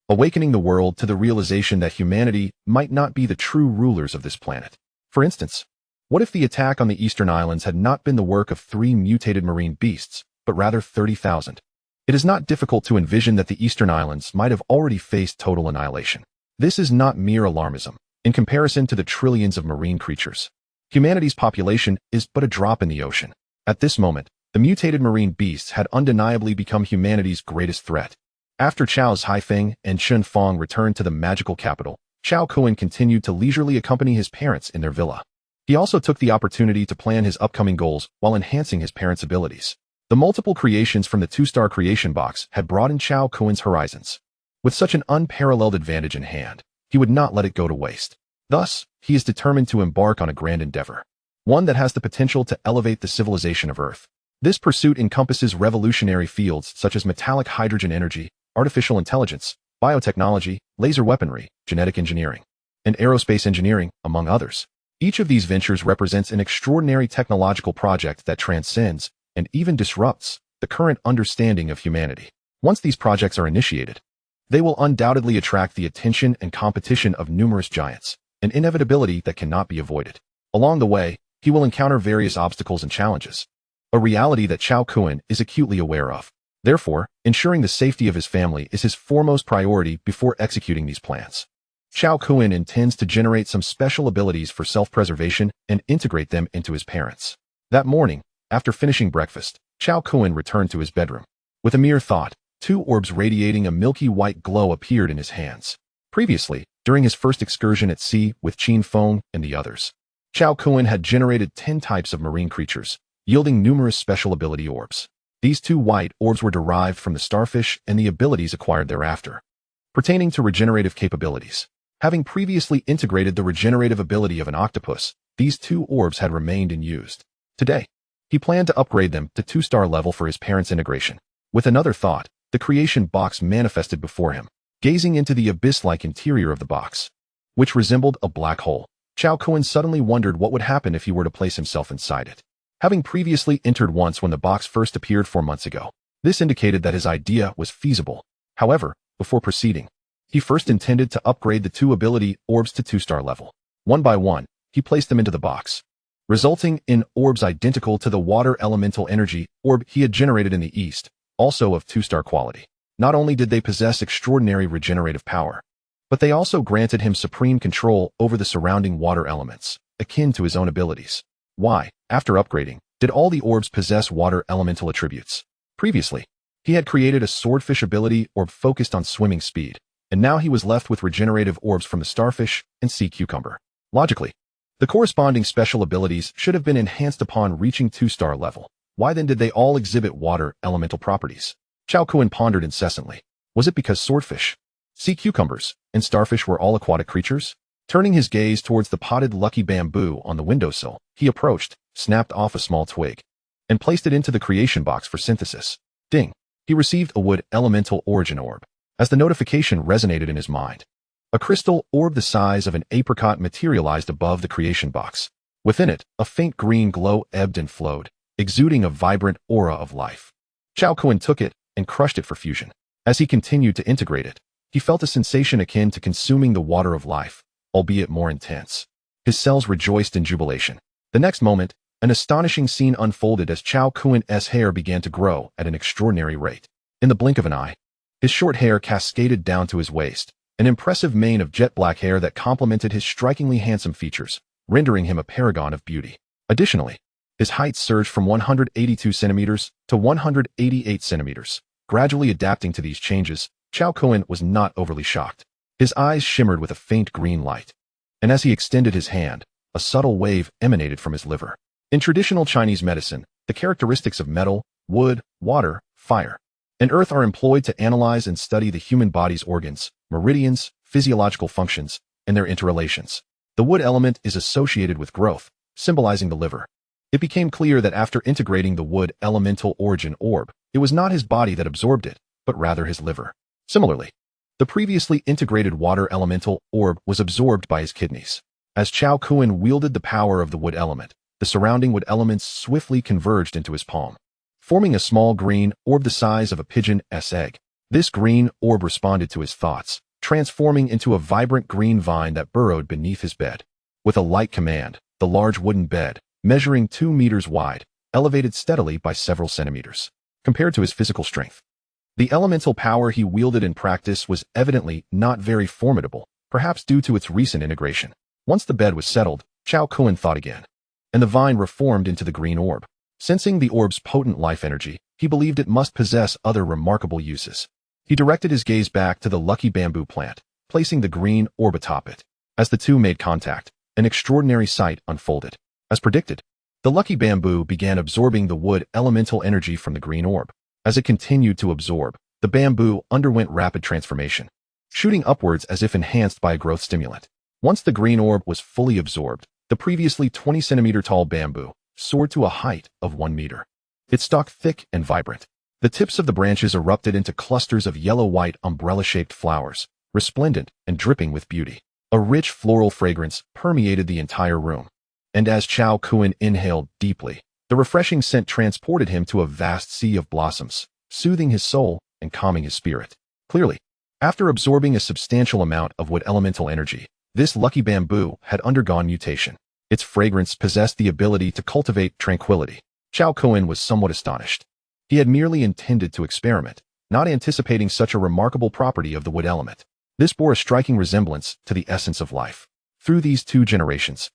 A: awakening the world to the realization that humanity might not be the true rulers of this planet. For instance, what if the attack on the eastern islands had not been the work of 3 mutated marine beasts, but rather 30,000? It is not difficult to envision that the eastern islands might have already faced total annihilation. This is not mere alarmism. In comparison to the trillions of marine creatures, humanity's population is but a drop in the ocean. At this moment, the mutated marine beasts had undeniably become humanity's greatest threat. After Chao's Haifeng and Chun Fong returned to the magical capital, Cao Kun continued to leisurely accompany his parents in their villa. He also took the opportunity to plan his upcoming goals while enhancing his parents' abilities. The multiple creations from the 2-star creation box had broadened Cao Kun's horizons. With such an unparalleled advantage in hand, he would not let it go to waste. Thus, he is determined to embark on a grand endeavor, one that has the potential to elevate the civilization of Earth. This pursuit encompasses revolutionary fields such as metallic hydrogen energy, artificial intelligence, biotechnology, laser weaponry, genetic engineering, and aerospace engineering, among others. Each of these ventures represents an extraordinary technological project that transcends and even disrupts the current understanding of humanity. Once these projects are initiated, they will undoubtedly attract the attention and competition of numerous giants, an inevitability that cannot be avoided. Along the way, he will encounter various obstacles and challenges, a reality that Cao Kun is acutely aware of. Therefore, ensuring the safety of his family is his foremost priority before executing these plans. Cao Kun intends to generate some special abilities for self-preservation and integrate them into his parents. That morning, after finishing breakfast, Cao Kun returned to his bedroom. With a mere thought, two orbs radiating a milky white glow appeared in his hands. Previously, during his first excursion at sea with Qin Feng and the others, Cao Kun had generated 10 types of marine creatures, yielding numerous special ability orbs. These two white orbs were derived from the starfish and the abilities acquired thereafter. Pertaining to regenerative capabilities, having previously integrated the regenerative ability of an octopus, these two orbs had remained unused. Today, he planned to upgrade them to 2-star level for his parents' integration. With another thought, the creation box manifested before him, gazing into the abyss-like interior of the box, which resembled a black hole. Cao Kun suddenly wondered what would happen if he were to place himself inside it. Having previously entered once when the box first appeared 4 months ago, this indicated that his idea was feasible. However, before proceeding, he first intended to upgrade the two ability orbs to 2-star level. One by one, he placed them into the box, resulting in orbs identical to the water elemental energy orb he had generated in the east, also of 2-star quality. Not only did they possess extraordinary regenerative power, but they also granted him supreme control over the surrounding water elements, akin to his own abilities. Why, after upgrading, did all the orbs possess water elemental attributes? Previously, he had created a swordfish ability orb focused on swimming speed, and now he was left with regenerative orbs from the starfish and sea cucumber. Logically, the corresponding special abilities should have been enhanced upon reaching 2-star level. Why then did they all exhibit water elemental properties? Cao Kun pondered incessantly. Was it because swordfish, sea cucumbers, and starfish were all aquatic creatures? Turning his gaze towards the potted lucky bamboo on the windowsill, he approached, snapped off a small twig, and placed it into the creation box for synthesis. Ding! He received a wood elemental origin orb. As the notification resonated in his mind, a crystal orb the size of an apricot materialized above the creation box. Within it, a faint green glow ebbed and flowed, exuding a vibrant aura of life. Cao Kun took it and crushed it for fusion. As he continued to integrate it, he felt a sensation akin to consuming the water of life, albeit more intense. His cells rejoiced in jubilation. The next moment, an astonishing scene unfolded as Cao Kun's hair began to grow at an extraordinary rate. In the blink of an eye, his short hair cascaded down to his waist, an impressive mane of jet black hair that complemented his strikingly handsome features, rendering him a paragon of beauty. Additionally, his height surged from 182 centimeters to 188 centimeters. Gradually adapting to these changes, Cao Kun was not overly shocked. His eyes shimmered with a faint green light, and as he extended his hand, a subtle wave emanated from his liver. In traditional Chinese medicine, the characteristics of metal, wood, water, fire, and earth are employed to analyze and study the human body's organs, meridians, physiological functions, and their interrelations. The wood element is associated with growth, symbolizing the liver. It became clear that after integrating the wood elemental origin orb, it was not his body that absorbed it, but rather his liver. Similarly, the previously integrated water elemental orb was absorbed by his kidneys. As Cao Kun wielded the power of the wood element, the surrounding wood elements swiftly converged into his palm, forming a small green orb the size of a pigeon's egg. This green orb responded to his thoughts, transforming into a vibrant green vine that burrowed beneath his bed. With a light command, the large wooden bed, measuring 2 meters wide, elevated steadily by several centimeters. Compared to his physical strength, the elemental power he wielded in practice was evidently not very formidable, perhaps due to its recent integration. Once the bed was settled, Cao Kun thought again, and the vine reformed into the green orb. Sensing the orb's potent life energy, he believed it must possess other remarkable uses. He directed his gaze back to the lucky bamboo plant, placing the green orb atop it. As the two made contact, an extraordinary sight unfolded. As predicted, the lucky bamboo began absorbing the wood elemental energy from the green orb. As it continued to absorb, the bamboo underwent rapid transformation, shooting upwards as if enhanced by a growth stimulant. Once the green orb was fully absorbed, the previously 20-centimeter tall bamboo soared to a height of 1 meter. Its stalk thick and vibrant. The tips of the branches erupted into clusters of yellow-white umbrella-shaped flowers, resplendent and dripping with beauty. A rich floral fragrance permeated the entire room, and as Cao Kun inhaled deeply, the refreshing scent transported him to a vast sea of blossoms, soothing his soul and calming his spirit. Clearly, after absorbing a substantial amount of wood elemental energy, this lucky bamboo had undergone mutation. Its fragrance possessed the ability to cultivate tranquility. Cao Kun was somewhat astonished. He had merely intended to experiment, not anticipating such a remarkable property of the wood element. This bore a striking resemblance to the essence of life. Through these two generations,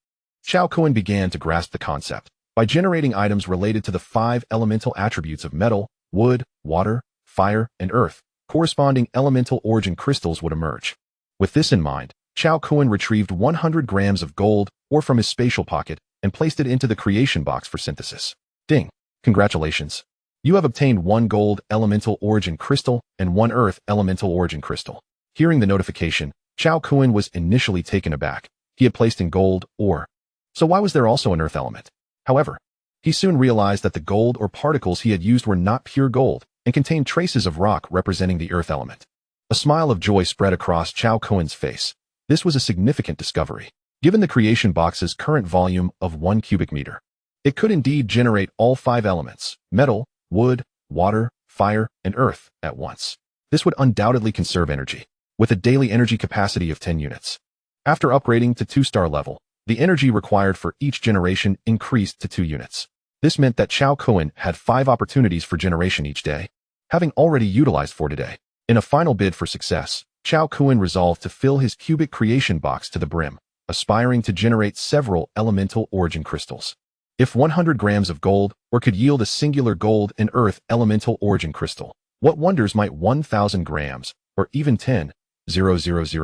A: Cao Kun began to grasp the concept. By generating items related to the 5 elemental attributes of metal, wood, water, fire, and earth, corresponding elemental origin crystals would emerge. With this in mind, Cao Kun retrieved 100 grams of gold ore from his spatial pocket and placed it into the creation box for synthesis. Ding! Congratulations! You have obtained 1 gold elemental origin crystal and 1 earth elemental origin crystal. Hearing the notification, Cao Kun was initially taken aback. He had placed in gold ore. So why was there also an earth element? However, he soon realized that the gold or particles he had used were not pure gold and contained traces of rock representing the earth element. A smile of joy spread across Cao Kun's face. This was a significant discovery. Given the creation box's current volume of 1 cubic meter, it could indeed generate all 5 elements, metal, wood, water, fire, and earth, at once. This would undoubtedly conserve energy, with a daily energy capacity of 10 units. After upgrading to 2-star level, the energy required for each generation increased to 2 units. This meant that Cao Kun had 5 opportunities for generation each day, having already utilized 4 today. In a final bid for success, Cao Kun resolved to fill his cubic creation box to the brim, aspiring to generate several elemental origin crystals. If 100 grams of gold or could yield a singular gold and earth elemental origin crystal, what wonders might 1,000 grams or even 10,000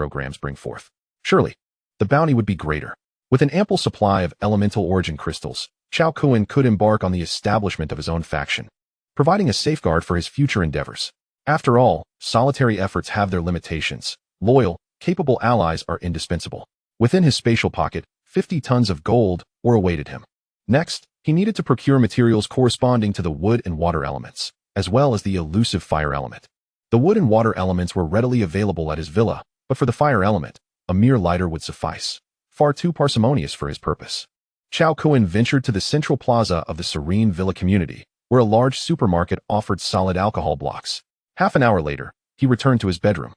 A: grams bring forth? Surely, the bounty would be greater. With an ample supply of elemental origin crystals, Cao Kun could embark on the establishment of his own faction, providing a safeguard for his future endeavors. After all, solitary efforts have their limitations. Loyal, capable allies are indispensable. Within his spatial pocket, 50 tons of gold ore awaited him. Next, he needed to procure materials corresponding to the wood and water elements, as well as the elusive fire element. The wood and water elements were readily available at his villa, but for the fire element, a mere lighter would suffice. Far too parsimonious for his purpose. Cao Kun ventured to the central plaza of the serene villa community, where a large supermarket offered solid alcohol blocks. Half an hour later, he returned to his bedroom.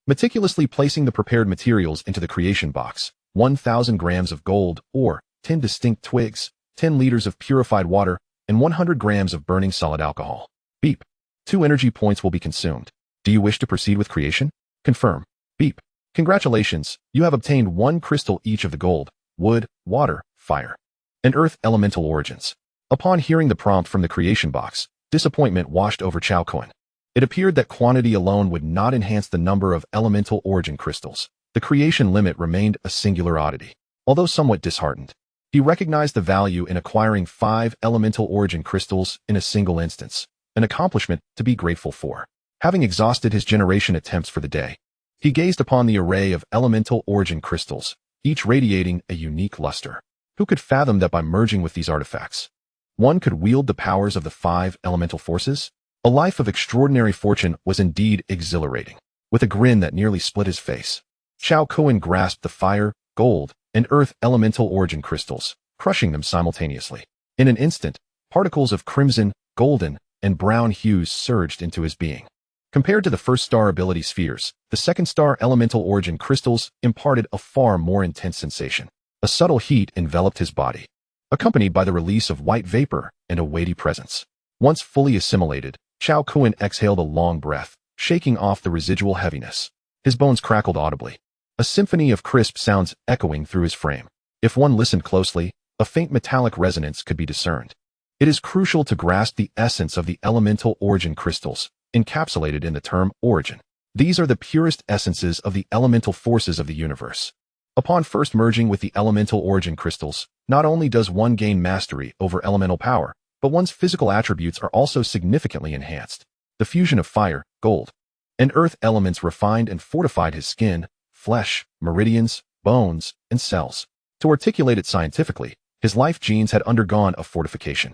A: Meticulously placing the prepared materials into the creation box, 1,000 grams of gold ore, 10 distinct twigs, 10 liters of purified water, and 100 grams of burning solid alcohol. Beep. 2 energy points will be consumed. Do you wish to proceed with creation? Confirm. Beep. Congratulations, you have obtained 1 crystal each of the gold, wood, water, fire, and earth elemental origins. Upon hearing the prompt from the creation box, disappointment washed over Cao Kun. It appeared that quantity alone would not enhance the number of elemental origin crystals. The creation limit remained a singular oddity. Although somewhat disheartened, he recognized the value in acquiring 5 elemental origin crystals in a single instance, an accomplishment to be grateful for. Having exhausted his generation attempts for the day, he gazed upon the array of elemental origin crystals, each radiating a unique luster. Who could fathom that by merging with these artifacts, one could wield the powers of the 5 elemental forces? A life of extraordinary fortune was indeed exhilarating. With a grin that nearly split his face, Cao Kun grasped the fire, gold, and earth elemental origin crystals, crushing them simultaneously. In an instant, particles of crimson, golden, and brown hues surged into his being. Compared to the first-star ability spheres, the second-star elemental origin crystals imparted a far more intense sensation. A subtle heat enveloped his body, accompanied by the release of white vapor and a weighty presence. Once fully assimilated, Cao Kun exhaled a long breath, shaking off the residual heaviness. His bones crackled audibly, a symphony of crisp sounds echoing through his frame. If one listened closely, a faint metallic resonance could be discerned. It is crucial to grasp the essence of the elemental origin crystals, encapsulated in the term origin. These are the purest essences of the elemental forces of the universe. Upon first merging with the elemental origin crystals, not only does one gain mastery over elemental power, but one's physical attributes are also significantly enhanced. The fusion of fire, gold, and earth elements refined and fortified his skin, flesh, meridians, bones, and cells. To articulate it scientifically, his life genes had undergone a fortification.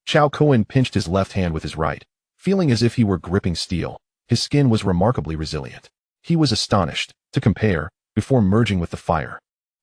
A: Cao Kun pinched his left hand with his right, feeling as if he were gripping steel. His skin was remarkably resilient. He was astonished, to compare, before merging with the fire,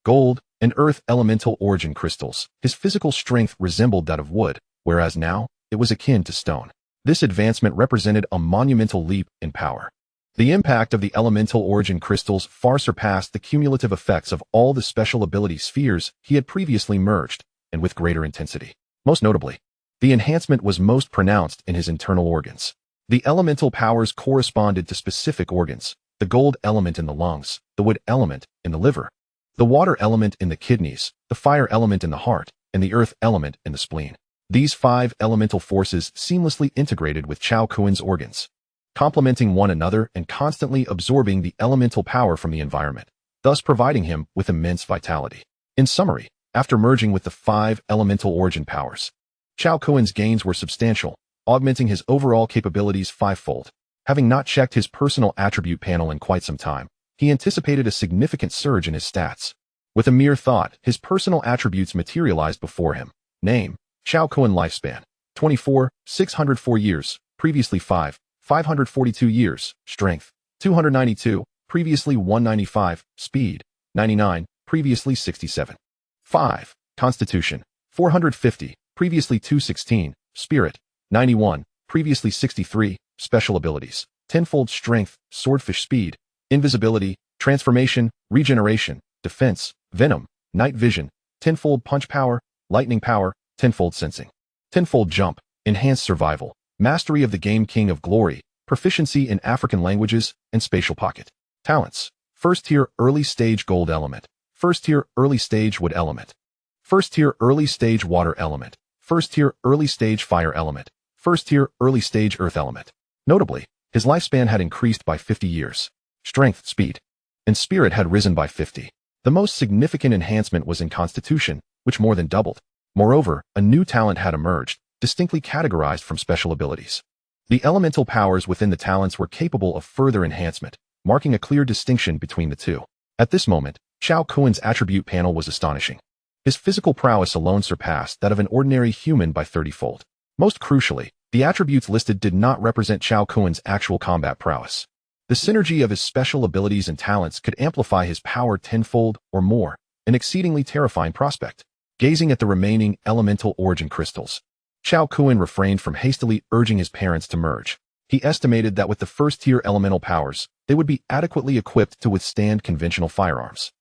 A: gold, and earth elemental origin crystals. His physical strength resembled that of wood, whereas now, it was akin to stone. This advancement represented a monumental leap in power. The impact of the elemental origin crystals far surpassed the cumulative effects of all the special ability spheres he had previously merged, and with greater intensity. Most notably, the enhancement was most pronounced in his internal organs. The elemental powers corresponded to specific organs, the gold element in the lungs, the wood element in the liver, the water element in the kidneys, the fire element in the heart, and the earth element in the spleen. These 5 elemental forces seamlessly integrated with Cao Kun's organs, complementing one another and constantly absorbing the elemental power from the environment, thus providing him with immense vitality. In summary, after merging with the 5 elemental origin powers, Cao Kun's gains were substantial, augmenting his overall capabilities 5-fold. Having not checked his personal attribute panel in quite some time, he anticipated a significant surge in his stats. With a mere thought, his personal attributes materialized before him. Name: Cao Kun. Lifespan: 24, 604 years, previously 5, 542 years. Strength: 292, previously 195. Speed: 99, previously 67. 5. Constitution: 450, previously 216. Spirit: 91, previously 63. Special abilities: tenfold strength, swordfish speed, invisibility, transformation, regeneration, defense, venom, night vision, tenfold punch power, lightning power, tenfold sensing, tenfold jump, enhanced survival, mastery of the game King of Glory, proficiency in African languages, and spatial pocket. Talents: first tier early stage gold element, first tier early stage wood element, first tier early stage water element, first tier early stage fire element, first tier early stage earth element. Notably, his lifespan had increased by 50 years. Strength, speed, and spirit had risen by 50. The most significant enhancement was in constitution, which more than doubled. Moreover, a new talent had emerged, distinctly categorized from special abilities. The elemental powers within the talents were capable of further enhancement, marking a clear distinction between the two. At this moment, Cao Kun's attribute panel was astonishing. His physical prowess alone surpassed that of an ordinary human by 30-fold. Most crucially, the attributes listed did not represent Cao Kun's actual combat prowess. The synergy of his special abilities and talents could amplify his power 10-fold or more, an exceedingly terrifying prospect. Gazing at the remaining elemental origin crystals, Cao Kun refrained from hastily urging his parents to merge. He estimated that with the first-tier elemental powers, they would be adequately equipped to withstand conventional firearms.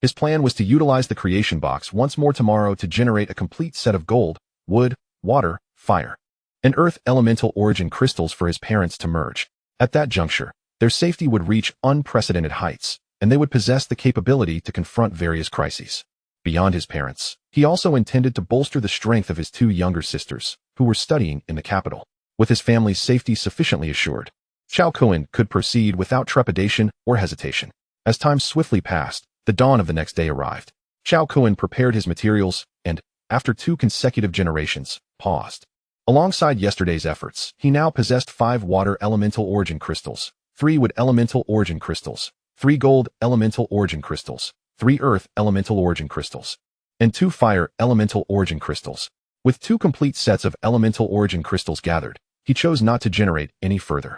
A: His plan was to utilize the creation box once more tomorrow to generate a complete set of gold, wood, water, fire, and earth elemental origin crystals for his parents to merge. At that juncture, their safety would reach unprecedented heights, and they would possess the capability to confront various crises. Beyond his parents, he also intended to bolster the strength of his 2 younger sisters, who were studying in the capital. With his family's safety sufficiently assured, Cao Kun could proceed without trepidation or hesitation. As time swiftly passed, the dawn of the next day arrived. Cao Kun prepared his materials and, after 2 consecutive generations, paused. Alongside yesterday's efforts, he now possessed 5 water elemental origin crystals, 3 wood elemental origin crystals, 3 gold elemental origin crystals, 3 earth elemental origin crystals, and 2 fire elemental origin crystals. With 2 complete sets of elemental origin crystals gathered, he chose not to generate any further,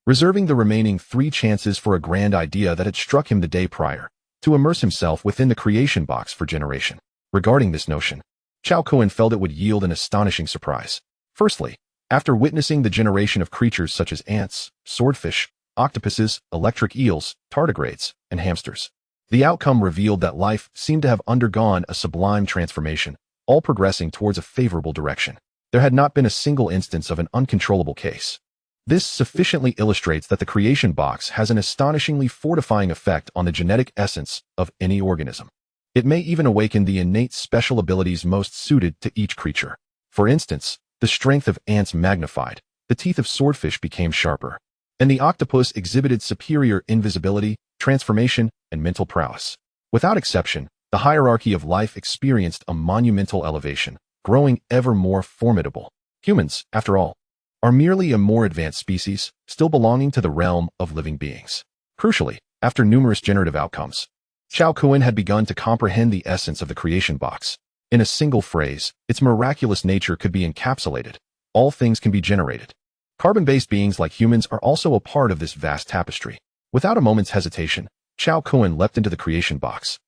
A: reserving the remaining 3 chances for a grand idea that had struck him the day prior, to immerse himself within the creation box for generation. Regarding this notion, Cao Kun felt it would yield an astonishing surprise. Firstly, after witnessing the generation of creatures such as ants, swordfish, octopuses, electric eels, tardigrades, and hamsters, the outcome revealed that life seemed to have undergone a sublime transformation, all progressing towards a favorable direction. There had not been a single instance of an uncontrollable case. This sufficiently illustrates that the creation box has an astonishingly fortifying effect on the genetic essence of any organism. It may even awaken the innate special abilities most suited to each creature. For instance, the strength of ants magnified, the teeth of swordfish became sharper, and the octopus exhibited superior invisibility, transformation, and mental prowess. Without exception, the hierarchy of life experienced a monumental elevation, growing ever more formidable. Humans, after all, are merely a more advanced species, still belonging to the realm of living beings. Crucially, after numerous generative outcomes, Cao Kun had begun to comprehend the essence of the creation box. In a single phrase, its miraculous nature could be encapsulated. All things can be generated. Carbon-based beings like humans are also a part of this vast tapestry. Without a moment's hesitation, Cao Kun leapt into the creation box,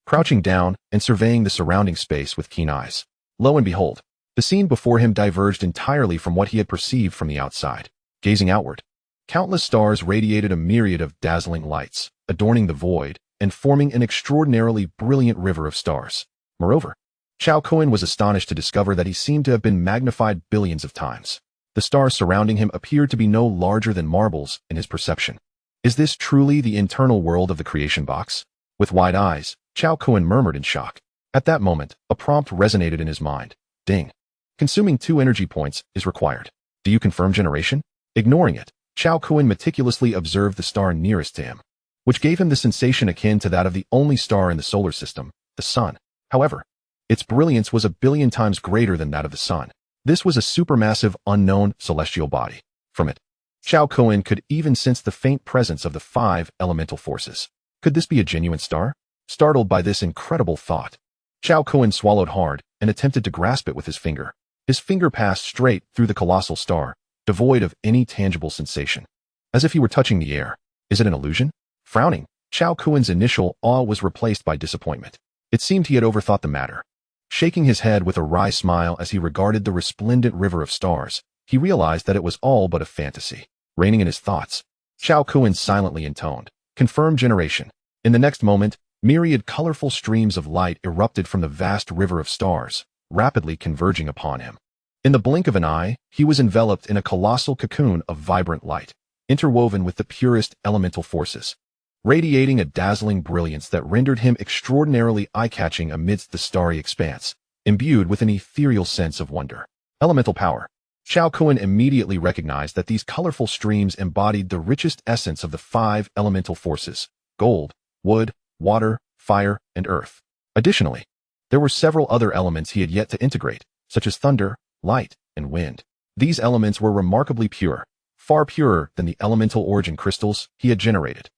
A: crouching down and surveying the surrounding space with keen eyes. Lo and behold, the scene before him diverged entirely from what he had perceived from the outside. Gazing outward, countless stars radiated a myriad of dazzling lights, adorning the void and forming an extraordinarily brilliant river of stars. Moreover, Cao Kun was astonished to discover that he seemed to have been magnified billions of times. The stars surrounding him appeared to be no larger than marbles in his perception. Is this truly the internal world of the creation box? With wide eyes, Cao Kun murmured in shock. At that moment, a prompt resonated in his mind. Ding. Consuming 2 energy points is required. Do you confirm generation? Ignoring it, Cao Kun meticulously observed the star nearest to him, which gave him the sensation akin to that of the only star in the solar system, the Sun. However, its brilliance was a billion times greater than that of the Sun. This was a supermassive, unknown celestial body. From it, Cao Kun could even sense the faint presence of the 5 elemental forces. Could this be a genuine star? Startled by this incredible thought, Cao Kun swallowed hard and attempted to grasp it with his finger. His finger passed straight through the colossal star, devoid of any tangible sensation, as if he were touching the air. Is it an illusion? Frowning, Cao Kun's initial awe was replaced by disappointment. It seemed he had overthought the matter. Shaking his head with a wry smile as he regarded the resplendent river of stars, he realized that it was all but a fantasy. Reining in his thoughts, Cao Kun silently intoned, "Confirm generation." In the next moment, myriad colorful streams of light erupted from the vast river of stars, rapidly converging upon him. In the blink of an eye, he was enveloped in a colossal cocoon of vibrant light, interwoven with the purest elemental forces, radiating a dazzling brilliance that rendered him extraordinarily eye-catching amidst the starry expanse, imbued with an ethereal sense of wonder. Elemental power. Cao Kun immediately recognized that these colorful streams embodied the richest essence of the 5 elemental forces: gold, wood, water, fire, and earth. Additionally, there were several other elements he had yet to integrate, such as thunder, light, and wind. These elements were remarkably pure, far purer than the elemental origin crystals he had generated.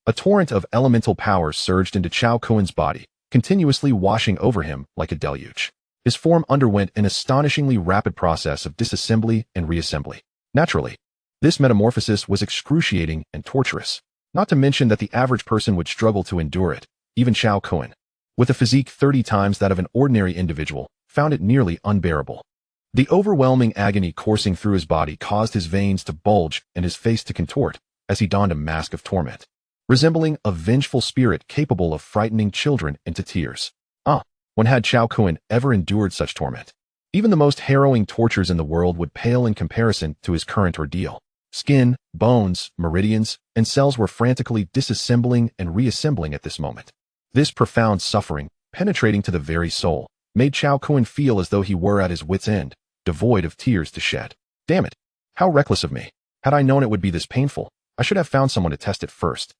A: A torrent of elemental power surged into Cao Kun's body, continuously washing over him like a deluge. His form underwent an astonishingly rapid process of disassembly and reassembly. Naturally, this metamorphosis was excruciating and torturous, not to mention that the average person would struggle to endure it. Even Cao Kun, with a physique 30 times that of an ordinary individual, found it nearly unbearable. The overwhelming agony coursing through his body caused his veins to bulge and his face to contort as he donned a mask of torment, resembling a vengeful spirit capable of frightening children into tears. When had Cao Kun ever endured such torment? Even the most harrowing tortures in the world would pale in comparison to his current ordeal. Skin, bones, meridians, and cells were frantically disassembling and reassembling at this moment. This profound suffering, penetrating to the very soul, made Cao Kun feel as though he were at his wit's end, devoid of tears to shed. Damn it! How reckless of me! Had I known it would be this painful, I should have found someone to test it first.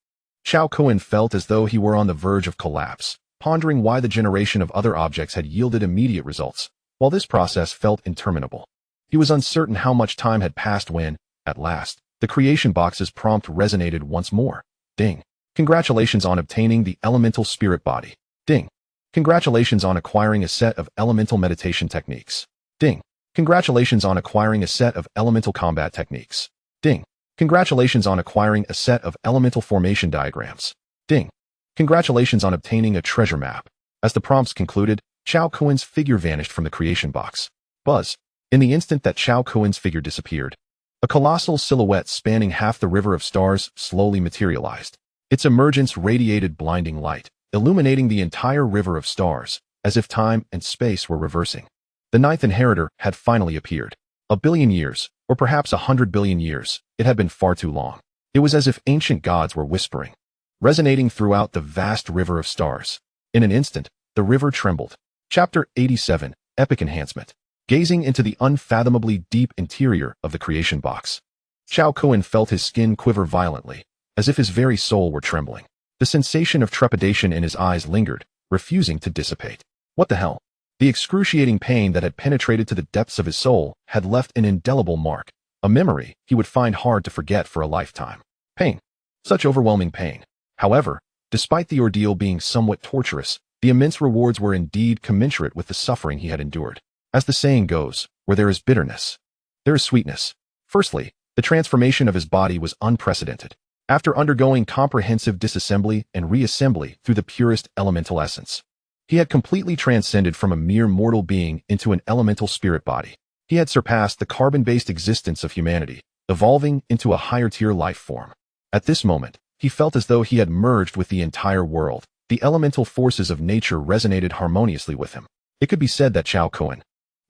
A: Cao Kun felt as though he were on the verge of collapse, pondering why the generation of other objects had yielded immediate results, while this process felt interminable. He was uncertain how much time had passed when, at last, the creation box's prompt resonated once more. Ding. Congratulations on obtaining the elemental spirit body. Ding. Congratulations on acquiring a set of elemental meditation techniques. Ding. Congratulations on acquiring a set of elemental combat techniques. Ding. Congratulations on acquiring a set of elemental formation diagrams. Ding. Congratulations on obtaining a treasure map. As the prompts concluded, Cao Kun's figure vanished from the creation box. Buzz. In the instant that Cao Kun's figure disappeared, a colossal silhouette spanning half the river of stars slowly materialized. Its emergence radiated blinding light, illuminating the entire river of stars, as if time and space were reversing. The 9th inheritor had finally appeared. A billion years, or perhaps 100 billion years, it had been far too long. It was as if ancient gods were whispering, resonating throughout the vast river of stars. In an instant, the river trembled. Chapter 87, Epic Enhancement. Gazing into the unfathomably deep interior of the creation box, Cao Kun felt his skin quiver violently, as if his very soul were trembling. The sensation of trepidation in his eyes lingered, refusing to dissipate. What the hell? The excruciating pain that had penetrated to the depths of his soul had left an indelible mark, a memory he would find hard to forget for a lifetime. Pain. Such overwhelming pain. However, despite the ordeal being somewhat torturous, the immense rewards were indeed commensurate with the suffering he had endured. As the saying goes, where there is bitterness, there is sweetness. Firstly, the transformation of his body was unprecedented. After undergoing comprehensive disassembly and reassembly through the purest elemental essence, he had completely transcended from a mere mortal being into an elemental spirit body. He had surpassed the carbon-based existence of humanity, evolving into a higher-tier life form. At this moment, he felt as though he had merged with the entire world. The elemental forces of nature resonated harmoniously with him. It could be said that Cao Kun,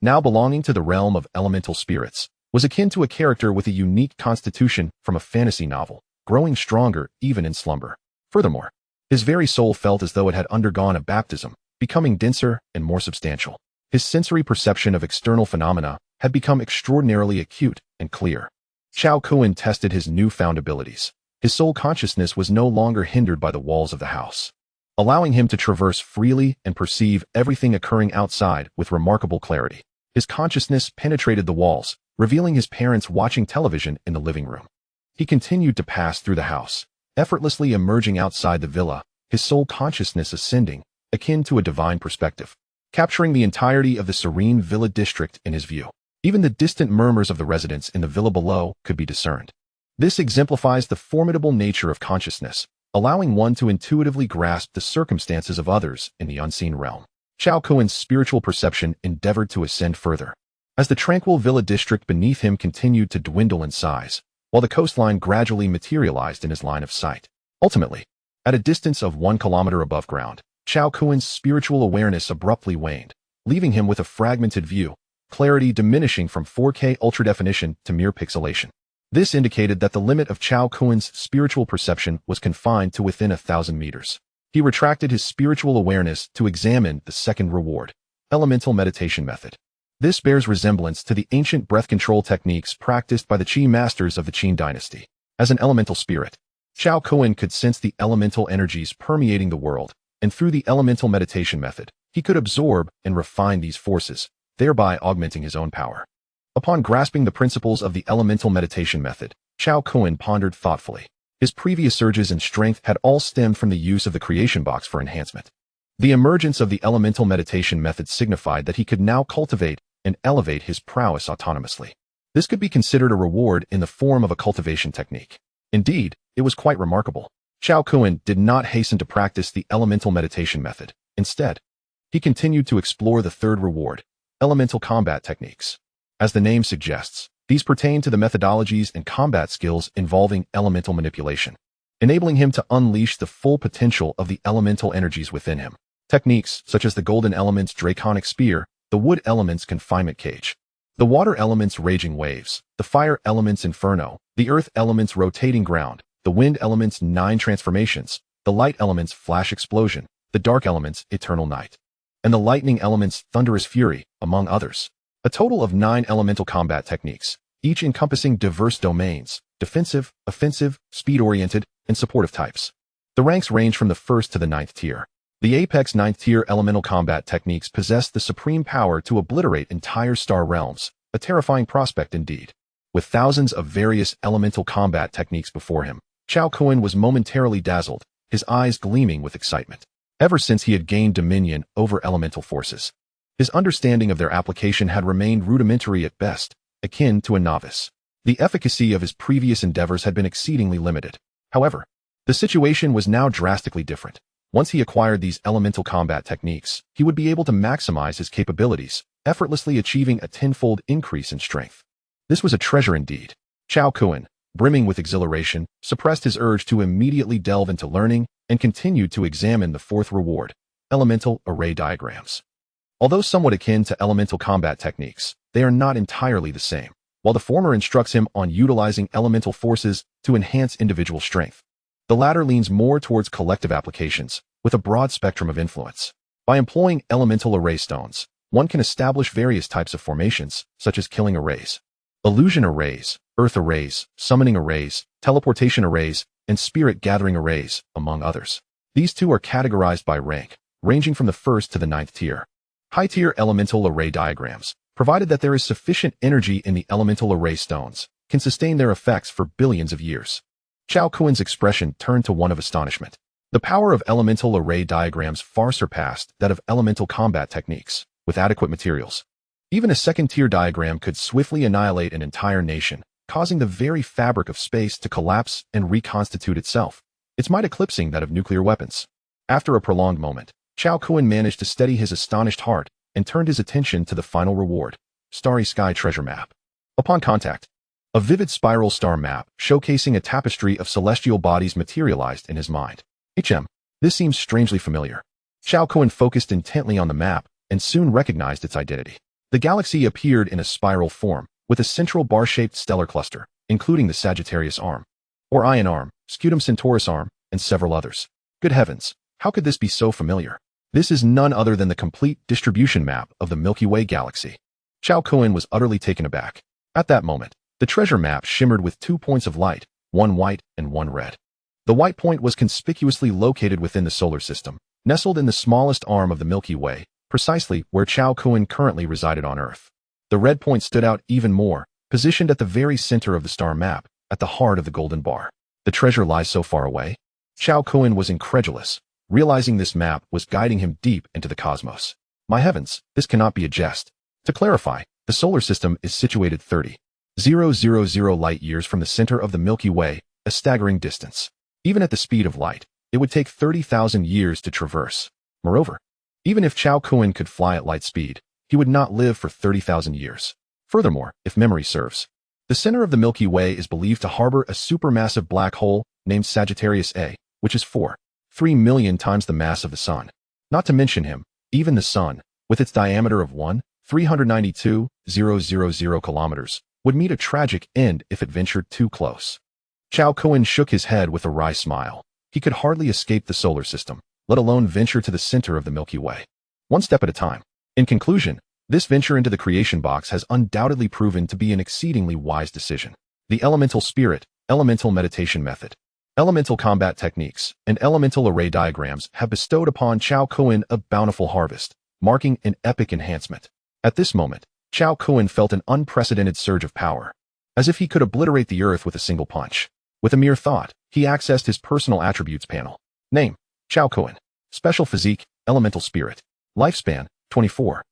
A: now belonging to the realm of elemental spirits, was akin to a character with a unique constitution from a fantasy novel, growing stronger even in slumber. Furthermore, his very soul felt as though it had undergone a baptism, becoming denser and more substantial. His sensory perception of external phenomena had become extraordinarily acute and clear. Cao Kun tested his newfound abilities. His soul consciousness was no longer hindered by the walls of the house, allowing him to traverse freely and perceive everything occurring outside with remarkable clarity. His consciousness penetrated the walls, revealing his parents watching television in the living room. He continued to pass through the house, effortlessly emerging outside the villa, his soul consciousness ascending, akin to a divine perspective, capturing the entirety of the serene villa district in his view. Even the distant murmurs of the residents in the villa below could be discerned. This exemplifies the formidable nature of consciousness, allowing one to intuitively grasp the circumstances of others in the unseen realm. Cao Kun's spiritual perception endeavored to ascend further, as the tranquil villa district beneath him continued to dwindle in size, while the coastline gradually materialized in his line of sight. Ultimately, at a distance of 1 kilometer above ground, Cao Kun's spiritual awareness abruptly waned, leaving him with a fragmented view, clarity diminishing from 4K ultra-definition to mere pixelation. This indicated that the limit of Cao Kun's spiritual perception was confined to within 1,000 meters. He retracted his spiritual awareness to examine the second reward, elemental meditation method. This bears resemblance to the ancient breath control techniques practiced by the Qi masters of the Qin dynasty. As an elemental spirit, Cao Kun could sense the elemental energies permeating the world, and through the elemental meditation method, he could absorb and refine these forces, thereby augmenting his own power. Upon grasping the principles of the elemental meditation method, Cao Kun pondered thoughtfully. His previous surges in strength had all stemmed from the use of the creation box for enhancement. The emergence of the elemental meditation method signified that he could now cultivate and elevate his prowess autonomously. This could be considered a reward in the form of a cultivation technique. Indeed, it was quite remarkable. Cao Kun did not hasten to practice the elemental meditation method. Instead, he continued to explore the third reward, elemental combat techniques. As the name suggests, these pertain to the methodologies and combat skills involving elemental manipulation, enabling him to unleash the full potential of the elemental energies within him. Techniques such as the golden element's draconic spear, the wood element's confinement cage, the water element's raging waves, the fire element's inferno, the earth element's rotating ground, the wind element's 9 transformations, the light element's flash explosion, the dark element's eternal night, and the lightning element's thunderous fury, among others. A total of 9 elemental combat techniques, each encompassing diverse domains, defensive, offensive, speed-oriented, and supportive types. The ranks range from the 1st to the 9th tier. The apex 9th tier elemental combat techniques possess the supreme power to obliterate entire star realms, a terrifying prospect indeed. With thousands of various elemental combat techniques before him, Cao Kun was momentarily dazzled, his eyes gleaming with excitement. Ever since he had gained dominion over elemental forces, his understanding of their application had remained rudimentary at best, akin to a novice. The efficacy of his previous endeavors had been exceedingly limited. However, the situation was now drastically different. Once he acquired these elemental combat techniques, he would be able to maximize his capabilities, effortlessly achieving a 10-fold increase in strength. This was a treasure indeed. Cao Kun, brimming with exhilaration, suppressed his urge to immediately delve into learning and continued to examine the fourth reward, elemental array diagrams. Although somewhat akin to elemental combat techniques, they are not entirely the same. While the former instructs him on utilizing elemental forces to enhance individual strength, the latter leans more towards collective applications, with a broad spectrum of influence. By employing elemental array stones, one can establish various types of formations, such as killing arrays, illusion arrays, earth arrays, summoning arrays, teleportation arrays, and spirit gathering arrays, among others. These two are categorized by rank, ranging from the 1st to the 9th tier. High-tier elemental array diagrams, provided that there is sufficient energy in the elemental array stones, can sustain their effects for billions of years. Cao Kun's expression turned to one of astonishment. The power of elemental array diagrams far surpassed that of elemental combat techniques, with adequate materials. Even a second-tier diagram could swiftly annihilate an entire nation, causing the very fabric of space to collapse and reconstitute itself, its might eclipsing that of nuclear weapons. After a prolonged moment, Cao Kun managed to steady his astonished heart and turned his attention to the final reward, Starry Sky Treasure Map. Upon contact, a vivid spiral star map showcasing a tapestry of celestial bodies materialized in his mind. This seems strangely familiar. Cao Kun focused intently on the map and soon recognized its identity. The galaxy appeared in a spiral form, with a central bar-shaped stellar cluster, including the Sagittarius Arm, or Iron Arm, Scutum Centaurus arm, and several others. Good heavens, how could this be so familiar? This is none other than the complete distribution map of the Milky Way galaxy. Cao Kun was utterly taken aback. At that moment, the treasure map shimmered with 2 points of light, one white and one red. The white point was conspicuously located within the solar system, nestled in the smallest arm of the Milky Way, precisely where Cao Kun currently resided on Earth. The red point stood out even more, positioned at the very center of the star map, at the heart of the golden bar. The treasure lies so far away? Cao Kun was incredulous, realizing this map was guiding him deep into the cosmos. My heavens, this cannot be a jest. To clarify, the solar system is situated 30,000 light-years from the center of the Milky Way, a staggering distance. Even at the speed of light, it would take 30,000 years to traverse. Moreover, even if Cao Kun could fly at light speed, he would not live for 30,000 years. Furthermore, if memory serves, the center of the Milky Way is believed to harbor a supermassive black hole named Sagittarius A, which is 3 million times the mass of the Sun. Not to mention him, even the Sun, with its diameter of 1,392,000 kilometers, would meet a tragic end if it ventured too close. Cao Kun shook his head with a wry smile. He could hardly escape the solar system, let alone venture to the center of the Milky Way. One step at a time. In conclusion, this venture into the creation box has undoubtedly proven to be an exceedingly wise decision. The elemental spirit, elemental meditation method, elemental combat techniques, and elemental array diagrams have bestowed upon Cao Kun a bountiful harvest, marking an epic enhancement. At this moment, Cao Kun felt an unprecedented surge of power, as if he could obliterate the earth with a single punch. With a mere thought, he accessed his personal attributes panel. Name: Cao Kun. Special physique: elemental spirit. Lifespan: 24.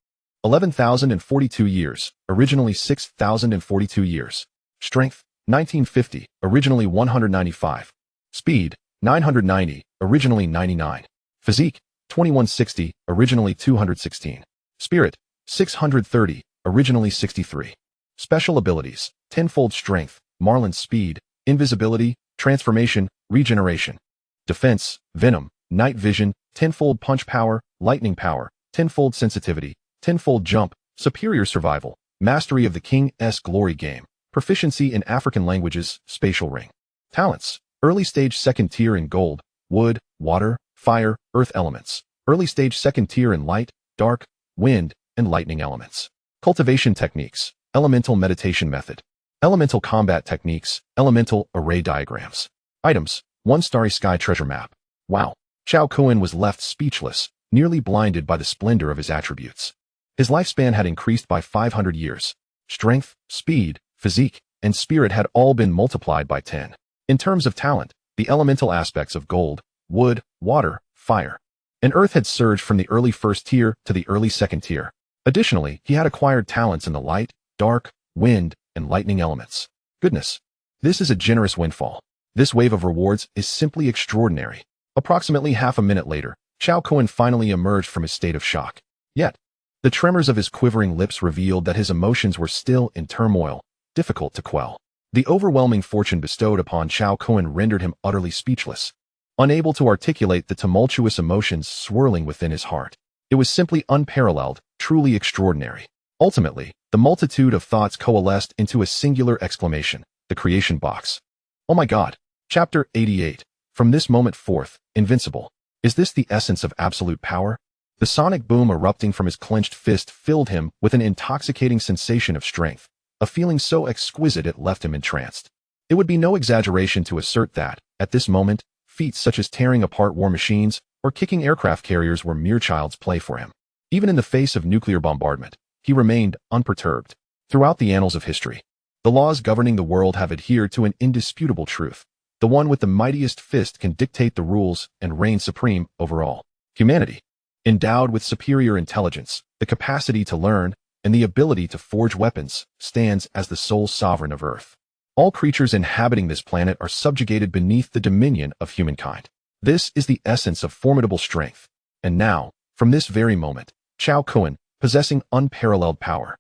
A: 11,042 years, originally 6,042 years. Strength: 1950, originally 195. Speed: 990, originally 99. Physique: 2160, originally 216. Spirit: 630, originally 63. Special abilities: tenfold strength, Marlin speed, invisibility, transformation, regeneration. Defense: venom, night vision, tenfold punch power, lightning power, tenfold sensitivity, tenfold jump, superior survival, mastery of the King's Glory game, proficiency in African languages, spatial ring. Talents: early stage second tier in gold, wood, water, fire, earth elements. Early stage second tier in light, dark, wind, and lightning elements. Cultivation techniques: elemental meditation method, elemental combat techniques, elemental array diagrams. Items: 1 starry sky treasure map. Wow. Cao Kun was left speechless, nearly blinded by the splendor of his attributes. His lifespan had increased by 500 years. Strength, speed, physique, and spirit had all been multiplied by 10. In terms of talent, the elemental aspects of gold, wood, water, fire, and earth had surged from the early first tier to the early second tier. Additionally, he had acquired talents in the light, dark, wind, and lightning elements. Goodness. This is a generous windfall. This wave of rewards is simply extraordinary. Approximately half a minute later, Cao Kun finally emerged from his state of shock. Yet, the tremors of his quivering lips revealed that his emotions were still in turmoil, difficult to quell. The overwhelming fortune bestowed upon Cao Kun rendered him utterly speechless, unable to articulate the tumultuous emotions swirling within his heart. It was simply unparalleled, truly extraordinary. Ultimately, the multitude of thoughts coalesced into a singular exclamation: the creation box. Oh my God. Chapter 88. From this moment forth, invincible. Is this the essence of absolute power? The sonic boom erupting from his clenched fist filled him with an intoxicating sensation of strength, a feeling so exquisite it left him entranced. It would be no exaggeration to assert that, at this moment, feats such as tearing apart war machines or kicking aircraft carriers were mere child's play for him. Even in the face of nuclear bombardment, he remained unperturbed. Throughout the annals of history, the laws governing the world have adhered to an indisputable truth. The one with the mightiest fist can dictate the rules and reign supreme over all. Humanity, endowed with superior intelligence, the capacity to learn, and the ability to forge weapons, stands as the sole sovereign of Earth. All creatures inhabiting this planet are subjugated beneath the dominion of humankind. This is the essence of formidable strength. And now, from this very moment, Cao Kun, possessing unparalleled power,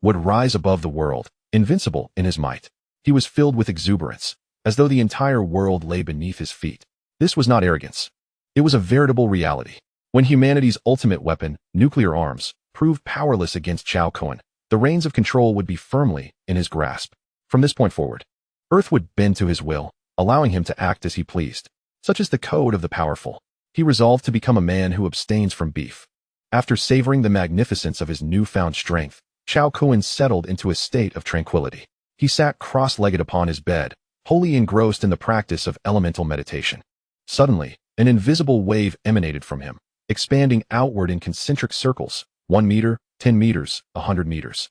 A: would rise above the world, invincible in his might. He was filled with exuberance, as though the entire world lay beneath his feet. This was not arrogance. It was a veritable reality. When humanity's ultimate weapon, nuclear arms, proved powerless against Cao Kun, the reins of control would be firmly in his grasp. From this point forward, Earth would bend to his will, allowing him to act as he pleased. Such is the code of the powerful. He resolved to become a man who abstains from beef. After savoring the magnificence of his newfound strength, Cao Kun settled into a state of tranquility. He sat cross-legged upon his bed, wholly engrossed in the practice of elemental meditation. Suddenly, an invisible wave emanated from him, expanding outward in concentric circles, 1 meter, 10 meters, 100 meters.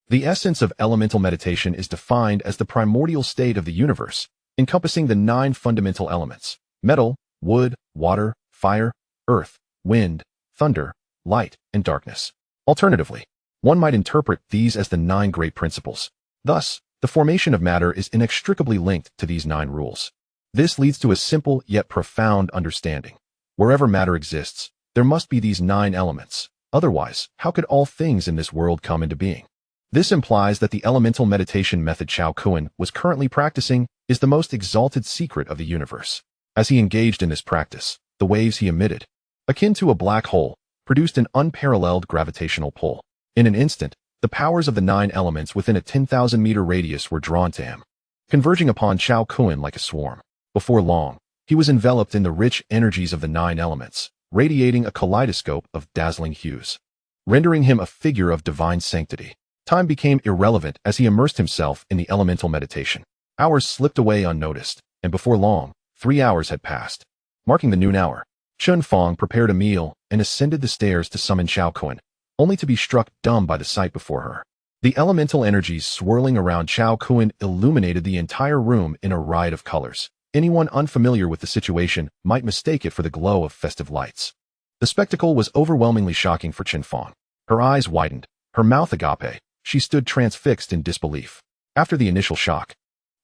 A: The essence of elemental meditation is defined as the primordial state of the universe, encompassing the 9 fundamental elements: metal, wood, water, fire, earth, wind, thunder, light, and darkness. Alternatively, one might interpret these as the 9 great principles. Thus, the formation of matter is inextricably linked to these 9 rules. This leads to a simple yet profound understanding. Wherever matter exists, there must be these 9 elements. Otherwise, how could all things in this world come into being? This implies that the elemental meditation method Cao Kun was currently practicing is the most exalted secret of the universe. As he engaged in this practice, the waves he emitted, akin to a black hole, produced an unparalleled gravitational pull. In an instant, the powers of the 9 elements within a 10,000-meter radius were drawn to him, converging upon Cao Kun like a swarm. Before long, he was enveloped in the rich energies of the 9 elements, radiating a kaleidoscope of dazzling hues, rendering him a figure of divine sanctity. Time became irrelevant as he immersed himself in the elemental meditation. Hours slipped away unnoticed, and before long, 3 hours had passed. Marking the noon hour, Chun Fong prepared a meal and ascended the stairs to summon Cao Kun, only to be struck dumb by the sight before her. The elemental energies swirling around Cao Kun illuminated the entire room in a riot of colors. Anyone unfamiliar with the situation might mistake it for the glow of festive lights. The spectacle was overwhelmingly shocking for Chun Fong. Her eyes widened, her mouth agape. She stood transfixed in disbelief. After the initial shock,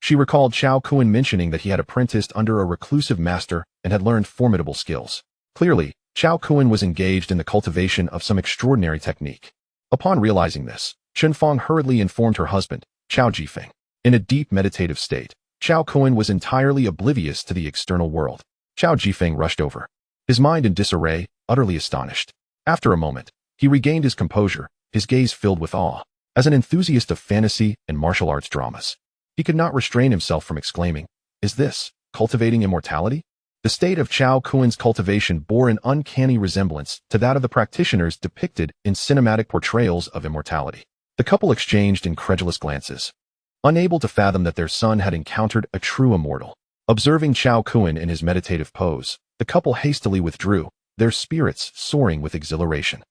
A: she recalled Cao Kun mentioning that he had apprenticed under a reclusive master and had learned formidable skills. Clearly, Cao Kun was engaged in the cultivation of some extraordinary technique. Upon realizing this, Chun Fong hurriedly informed her husband, Cao Jifeng. In a deep meditative state, Cao Kun was entirely oblivious to the external world. Cao Jifeng rushed over, his mind in disarray, utterly astonished. After a moment, he regained his composure, his gaze filled with awe. As an enthusiast of fantasy and martial arts dramas, he could not restrain himself from exclaiming, "Is this cultivating immortality?" The state of Cao Kun's cultivation bore an uncanny resemblance to that of the practitioners depicted in cinematic portrayals of immortality. The couple exchanged incredulous glances, unable to fathom that their son had encountered a true immortal. Observing Cao Kun in his meditative pose, the couple hastily withdrew, their spirits soaring with exhilaration.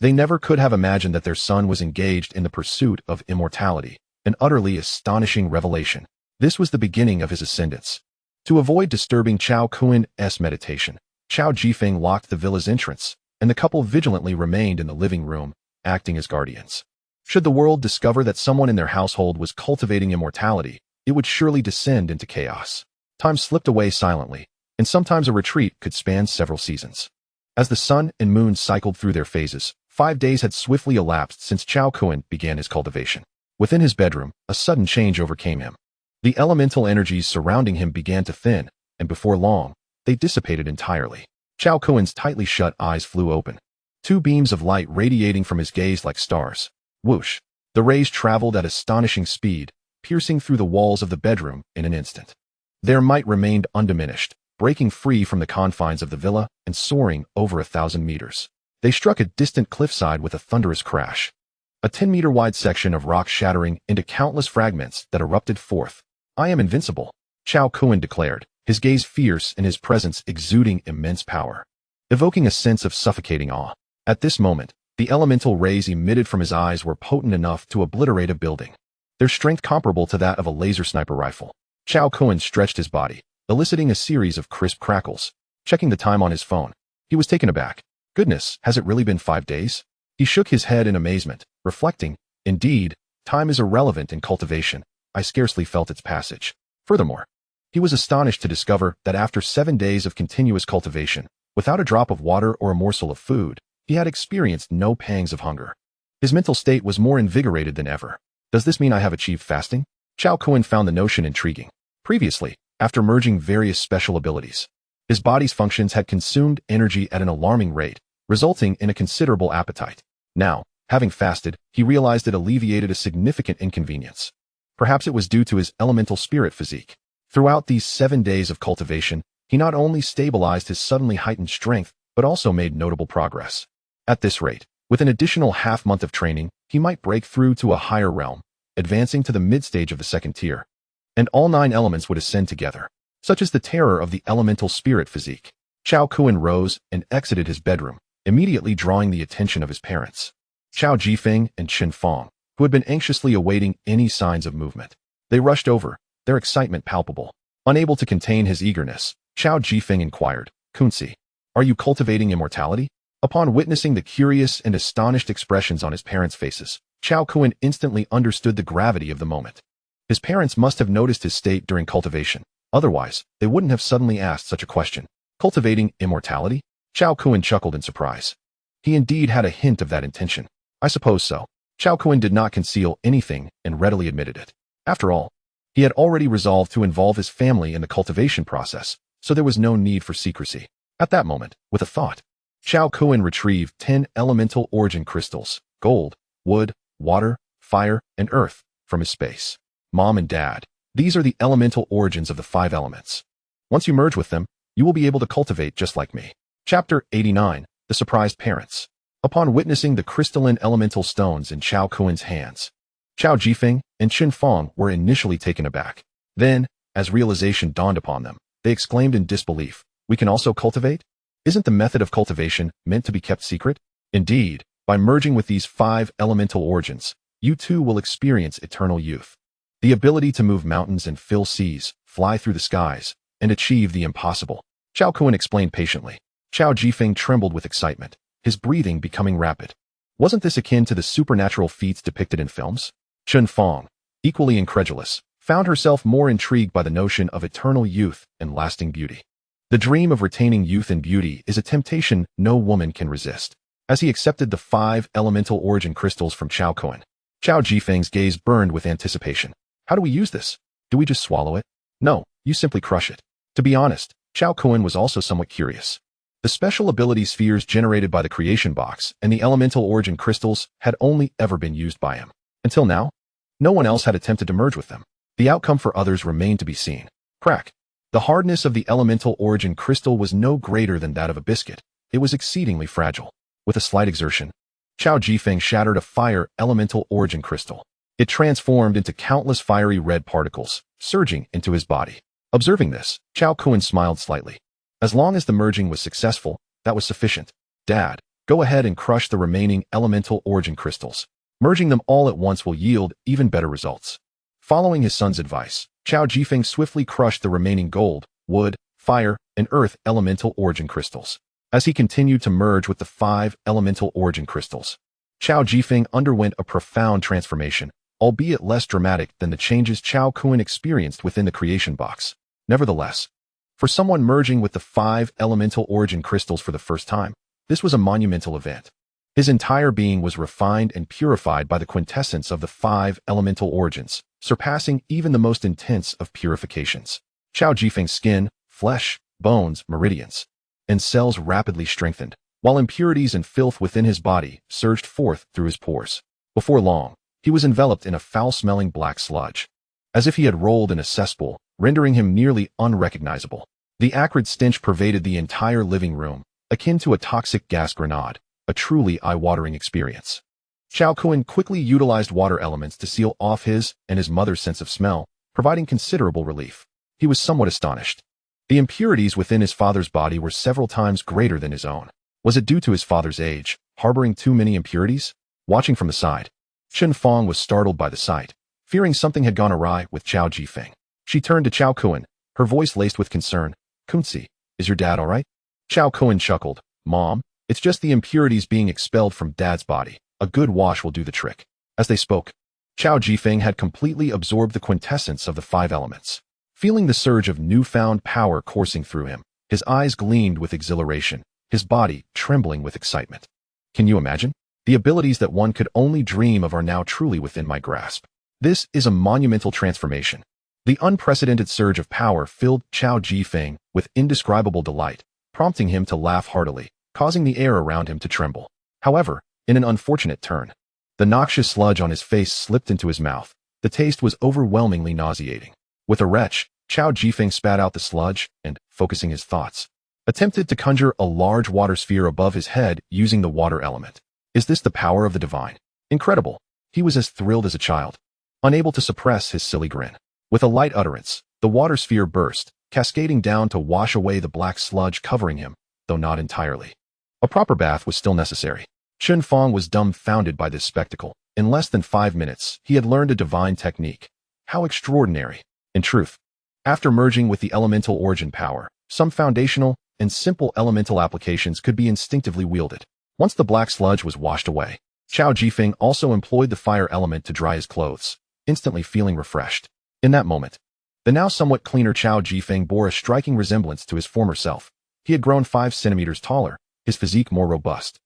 A: They never could have imagined that their son was engaged in the pursuit of immortality, an utterly astonishing revelation. This was the beginning of his ascendance. To avoid disturbing Cao Kun's meditation, Cao Jifeng locked the villa's entrance, and the couple vigilantly remained in the living room, acting as guardians. Should the world discover that someone in their household was cultivating immortality, it would surely descend into chaos. Time slipped away silently, and sometimes a retreat could span several seasons. As the sun and moon cycled through their phases, 5 days had swiftly elapsed since Cao Kun began his cultivation. Within his bedroom, a sudden change overcame him. The elemental energies surrounding him began to thin, and before long, they dissipated entirely. Cao Kun's tightly shut eyes flew open, 2 beams of light radiating from his gaze like stars. Whoosh! The rays traveled at astonishing speed, piercing through the walls of the bedroom in an instant. Their might remained undiminished, breaking free from the confines of the villa and soaring over 1,000 meters. They struck a distant cliffside with a thunderous crash, a 10-meter-wide section of rock shattering into countless fragments that erupted forth. "I am invincible," Cao Kun declared, his gaze fierce and his presence exuding immense power, evoking a sense of suffocating awe. At this moment, the elemental rays emitted from his eyes were potent enough to obliterate a building, their strength comparable to that of a laser sniper rifle. Cao Kun stretched his body, eliciting a series of crisp crackles. Checking the time on his phone, he was taken aback. Goodness, has it really been 5 days? He shook his head in amazement, reflecting, indeed, time is irrelevant in cultivation. I scarcely felt its passage. Furthermore, he was astonished to discover that after 7 days of continuous cultivation, without a drop of water or a morsel of food, he had experienced no pangs of hunger. His mental state was more invigorated than ever. Does this mean I have achieved fasting? Cao Kun found the notion intriguing. Previously, after merging various special abilities, his body's functions had consumed energy at an alarming rate, resulting in a considerable appetite. Now, having fasted, he realized it alleviated a significant inconvenience. Perhaps it was due to his elemental spirit physique. Throughout these 7 days of cultivation, he not only stabilized his suddenly heightened strength, but also made notable progress. At this rate, with an additional half-month of training, he might break through to a higher realm, advancing to the mid-stage of the second tier. And all 9 elements would ascend together. Such is the terror of the elemental spirit physique. Cao Kun rose and exited his bedroom, immediately drawing the attention of his parents, Cao Jifeng and Qin Feng, who had been anxiously awaiting any signs of movement. They rushed over, their excitement palpable. Unable to contain his eagerness, Cao Jifeng inquired, "Kunzi, are you cultivating immortality?" Upon witnessing the curious and astonished expressions on his parents' faces, Cao Kun instantly understood the gravity of the moment. His parents must have noticed his state during cultivation. Otherwise, they wouldn't have suddenly asked such a question. Cultivating immortality? Cao Kun chuckled in surprise. He indeed had a hint of that intention. I suppose so. Cao Kun did not conceal anything and readily admitted it. After all, he had already resolved to involve his family in the cultivation process, so there was no need for secrecy. At that moment, with a thought, Cao Kun retrieved 10 elemental origin crystals, gold, wood, water, fire, and earth, from his space. Mom and Dad, these are the elemental origins of the 5 elements. Once you merge with them, you will be able to cultivate just like me. Chapter 89, The Surprised Parents. Upon witnessing the crystalline elemental stones in Cao Kun's hands, Cao Jifeng and Qin Feng were initially taken aback. Then, as realization dawned upon them, they exclaimed in disbelief, "We can also cultivate? Isn't the method of cultivation meant to be kept secret?" Indeed, by merging with these 5 elemental origins, you too will experience eternal youth. The ability to move mountains and fill seas, fly through the skies, and achieve the impossible. Cao Kun explained patiently. Cao Jifeng trembled with excitement, his breathing becoming rapid. Wasn't this akin to the supernatural feats depicted in films? Qin Feng, equally incredulous, found herself more intrigued by the notion of eternal youth and lasting beauty. The dream of retaining youth and beauty is a temptation no woman can resist. As he accepted the 5 elemental origin crystals from Cao Kun, Cao Jifeng's gaze burned with anticipation. How do we use this? Do we just swallow it? No, you simply crush it. To be honest, Cao Kun was also somewhat curious. The special ability spheres generated by the creation box and the elemental origin crystals had only ever been used by him. Until now, no one else had attempted to merge with them. The outcome for others remained to be seen. Crack. The hardness of the elemental origin crystal was no greater than that of a biscuit. It was exceedingly fragile. With a slight exertion, Cao Jifeng shattered a fire elemental origin crystal. It transformed into countless fiery red particles, surging into his body. Observing this, Cao Kun smiled slightly. As long as the merging was successful, that was sufficient. Dad, go ahead and crush the remaining elemental origin crystals. Merging them all at once will yield even better results. Following his son's advice, Cao Jifeng swiftly crushed the remaining gold, wood, fire, and earth elemental origin crystals. As he continued to merge with the 5 elemental origin crystals, Cao Jifeng underwent a profound transformation, albeit less dramatic than the changes Cao Kun experienced within the creation box. Nevertheless, for someone merging with the 5 elemental origin crystals for the first time, this was a monumental event. His entire being was refined and purified by the quintessence of the 5 elemental origins, surpassing even the most intense of purifications. Cao Jifeng's skin, flesh, bones, meridians, and cells rapidly strengthened, while impurities and filth within his body surged forth through his pores. Before long, he was enveloped in a foul-smelling black sludge, as if he had rolled in a cesspool, rendering him nearly unrecognizable. The acrid stench pervaded the entire living room, akin to a toxic gas grenade, a truly eye-watering experience. Cao Kun quickly utilized water elements to seal off his and his mother's sense of smell, providing considerable relief. He was somewhat astonished. The impurities within his father's body were several times greater than his own. Was it due to his father's age, harboring too many impurities? Watching from the side, Qin Feng was startled by the sight, fearing something had gone awry with Cao Jifeng. She turned to Cao Kun, her voice laced with concern. "Kunzi, is your dad all right?" Cao Kun chuckled. "Mom, it's just the impurities being expelled from Dad's body. A good wash will do the trick." As they spoke, Cao Jifeng had completely absorbed the quintessence of the 5 elements. Feeling the surge of newfound power coursing through him, his eyes gleamed with exhilaration, his body trembling with excitement. Can you imagine? The abilities that one could only dream of are now truly within my grasp. This is a monumental transformation. The unprecedented surge of power filled Cao Jifeng with indescribable delight, prompting him to laugh heartily, causing the air around him to tremble. However, in an unfortunate turn, the noxious sludge on his face slipped into his mouth. The taste was overwhelmingly nauseating. With a retch, Cao Jifeng spat out the sludge and, focusing his thoughts, attempted to conjure a large water sphere above his head using the water element. Is this the power of the divine? Incredible. He was as thrilled as a child, unable to suppress his silly grin. With a light utterance, the water sphere burst, cascading down to wash away the black sludge covering him, though not entirely. A proper bath was still necessary. Chen Fong was dumbfounded by this spectacle. In less than 5 minutes, he had learned a divine technique. How extraordinary. In truth, after merging with the elemental origin power, some foundational and simple elemental applications could be instinctively wielded. Once the black sludge was washed away, Cao Jifeng also employed the fire element to dry his clothes, instantly feeling refreshed. In that moment, the now somewhat cleaner Cao Jifeng bore a striking resemblance to his former self. He had grown 5 centimeters taller, his physique more robust.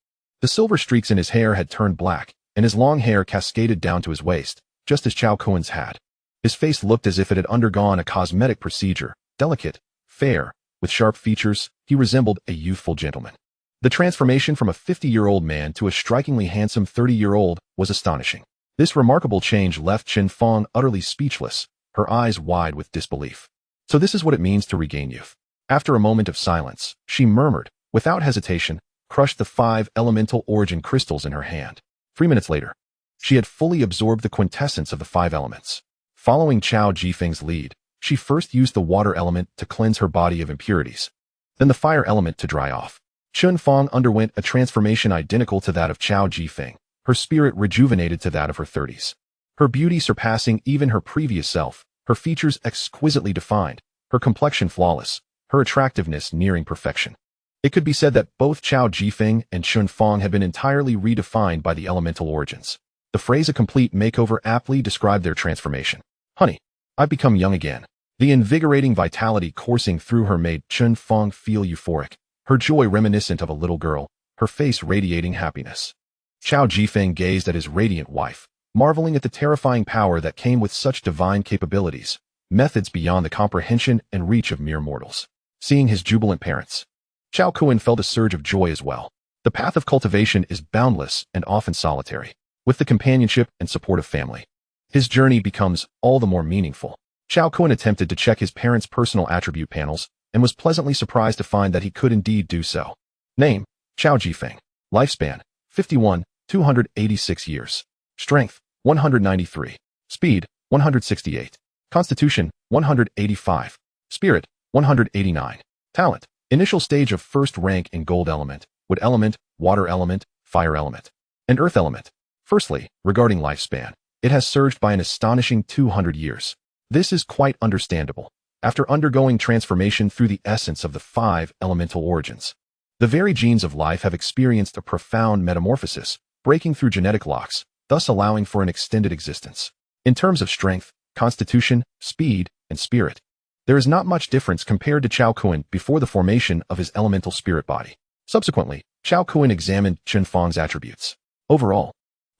A: The silver streaks in his hair had turned black, and his long hair cascaded down to his waist, just as Cao Kun's had. His face looked as if it had undergone a cosmetic procedure. Delicate, fair, with sharp features, he resembled a youthful gentleman. The transformation from a 50-year-old man to a strikingly handsome 30-year-old was astonishing. This remarkable change left Chen Fong utterly speechless, her eyes wide with disbelief. So this is what it means to regain youth. After a moment of silence, she murmured, without hesitation, crushed the 5 elemental origin crystals in her hand. 3 minutes later, she had fully absorbed the quintessence of the 5 elements. Following Cao Jifeng's lead, she first used the water element to cleanse her body of impurities, then the fire element to dry off. Chen Fong underwent a transformation identical to that of Cao Jifeng, her spirit rejuvenated to that of her 30s. Her beauty surpassing even her previous self, her features exquisitely defined, her complexion flawless, her attractiveness nearing perfection. It could be said that both Cao Jifeng and Chen Fong had been entirely redefined by the elemental origins. The phrase "a complete makeover" aptly described their transformation. Honey, I've become young again. The invigorating vitality coursing through her made Chen Fong feel euphoric, her joy reminiscent of a little girl, her face radiating happiness. Cao Jifeng gazed at his radiant wife, marveling at the terrifying power that came with such divine capabilities, methods beyond the comprehension and reach of mere mortals. Seeing his jubilant parents, Cao Kun felt a surge of joy as well. The path of cultivation is boundless and often solitary. With the companionship and support of family, his journey becomes all the more meaningful. Cao Kun attempted to check his parents' personal attribute panels and was pleasantly surprised to find that he could indeed do so. Name: Cao Jifeng. Lifespan: 51, 286 years. Strength: 193. Speed: 168. Constitution: 185. Spirit: 189. Talent: initial stage of first rank in gold element, wood element, water element, fire element, and earth element. Firstly, regarding lifespan, it has surged by an astonishing 200 years. This is quite understandable. After undergoing transformation through the essence of the 5 elemental origins, the very genes of life have experienced a profound metamorphosis, breaking through genetic locks, thus allowing for an extended existence. In terms of strength, constitution, speed, and spirit, there is not much difference compared to Cao Kun before the formation of his elemental spirit body. Subsequently, Cao Kun examined Chen Fong's attributes. Overall,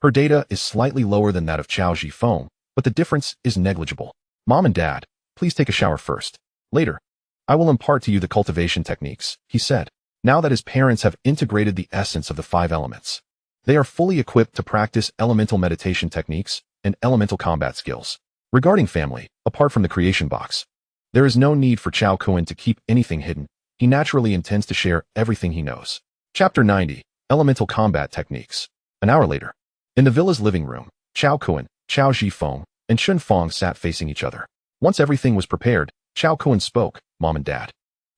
A: her data is slightly lower than that of Cao Jifeng, but the difference is negligible. Mom and Dad, please take a shower first. Later, I will impart to you the cultivation techniques, he said. Now that his parents have integrated the essence of the 5 elements, they are fully equipped to practice elemental meditation techniques and elemental combat skills. Regarding family, apart from the creation box, there is no need for Cao Kun to keep anything hidden. He naturally intends to share everything he knows. Chapter 90, Elemental Combat Techniques. An hour later, in the villa's living room, Cao Kun, Cao Jifeng, and Chen Fong sat facing each other. Once everything was prepared, Cao Kun spoke. Mom and Dad,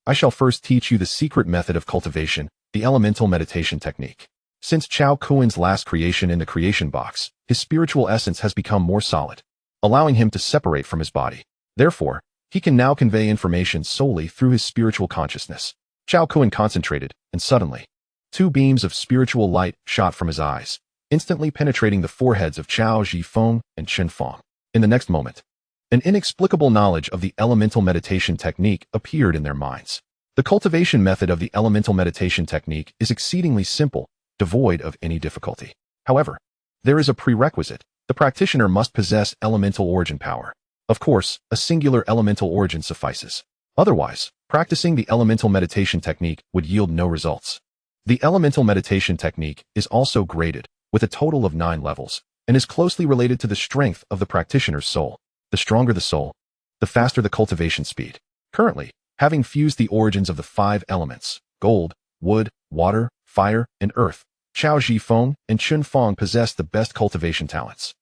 A: I shall first teach you the secret method of cultivation, the elemental meditation technique. Since Cao Kun's last creation in the creation box, his spiritual essence has become more solid, allowing him to separate from his body. Therefore, he can now convey information solely through his spiritual consciousness. Cao Kun concentrated, and suddenly, 2 beams of spiritual light shot from his eyes, instantly penetrating the foreheads of Cao Jifeng and Chen Fong. In the next moment, an inexplicable knowledge of the elemental meditation technique appeared in their minds. The cultivation method of the elemental meditation technique is exceedingly simple, devoid of any difficulty. However, there is a prerequisite. The practitioner must possess elemental origin power. Of course, a singular elemental origin suffices. Otherwise, practicing the elemental meditation technique would yield no results. The elemental meditation technique is also graded, with a total of 9 levels, and is closely related to the strength of the practitioner's soul. The stronger the soul, the faster the cultivation speed. Currently, having fused the origins of the 5 elements, gold, wood, water, fire, and earth, Cao Zhifeng and Chun Feng possess the best cultivation talents.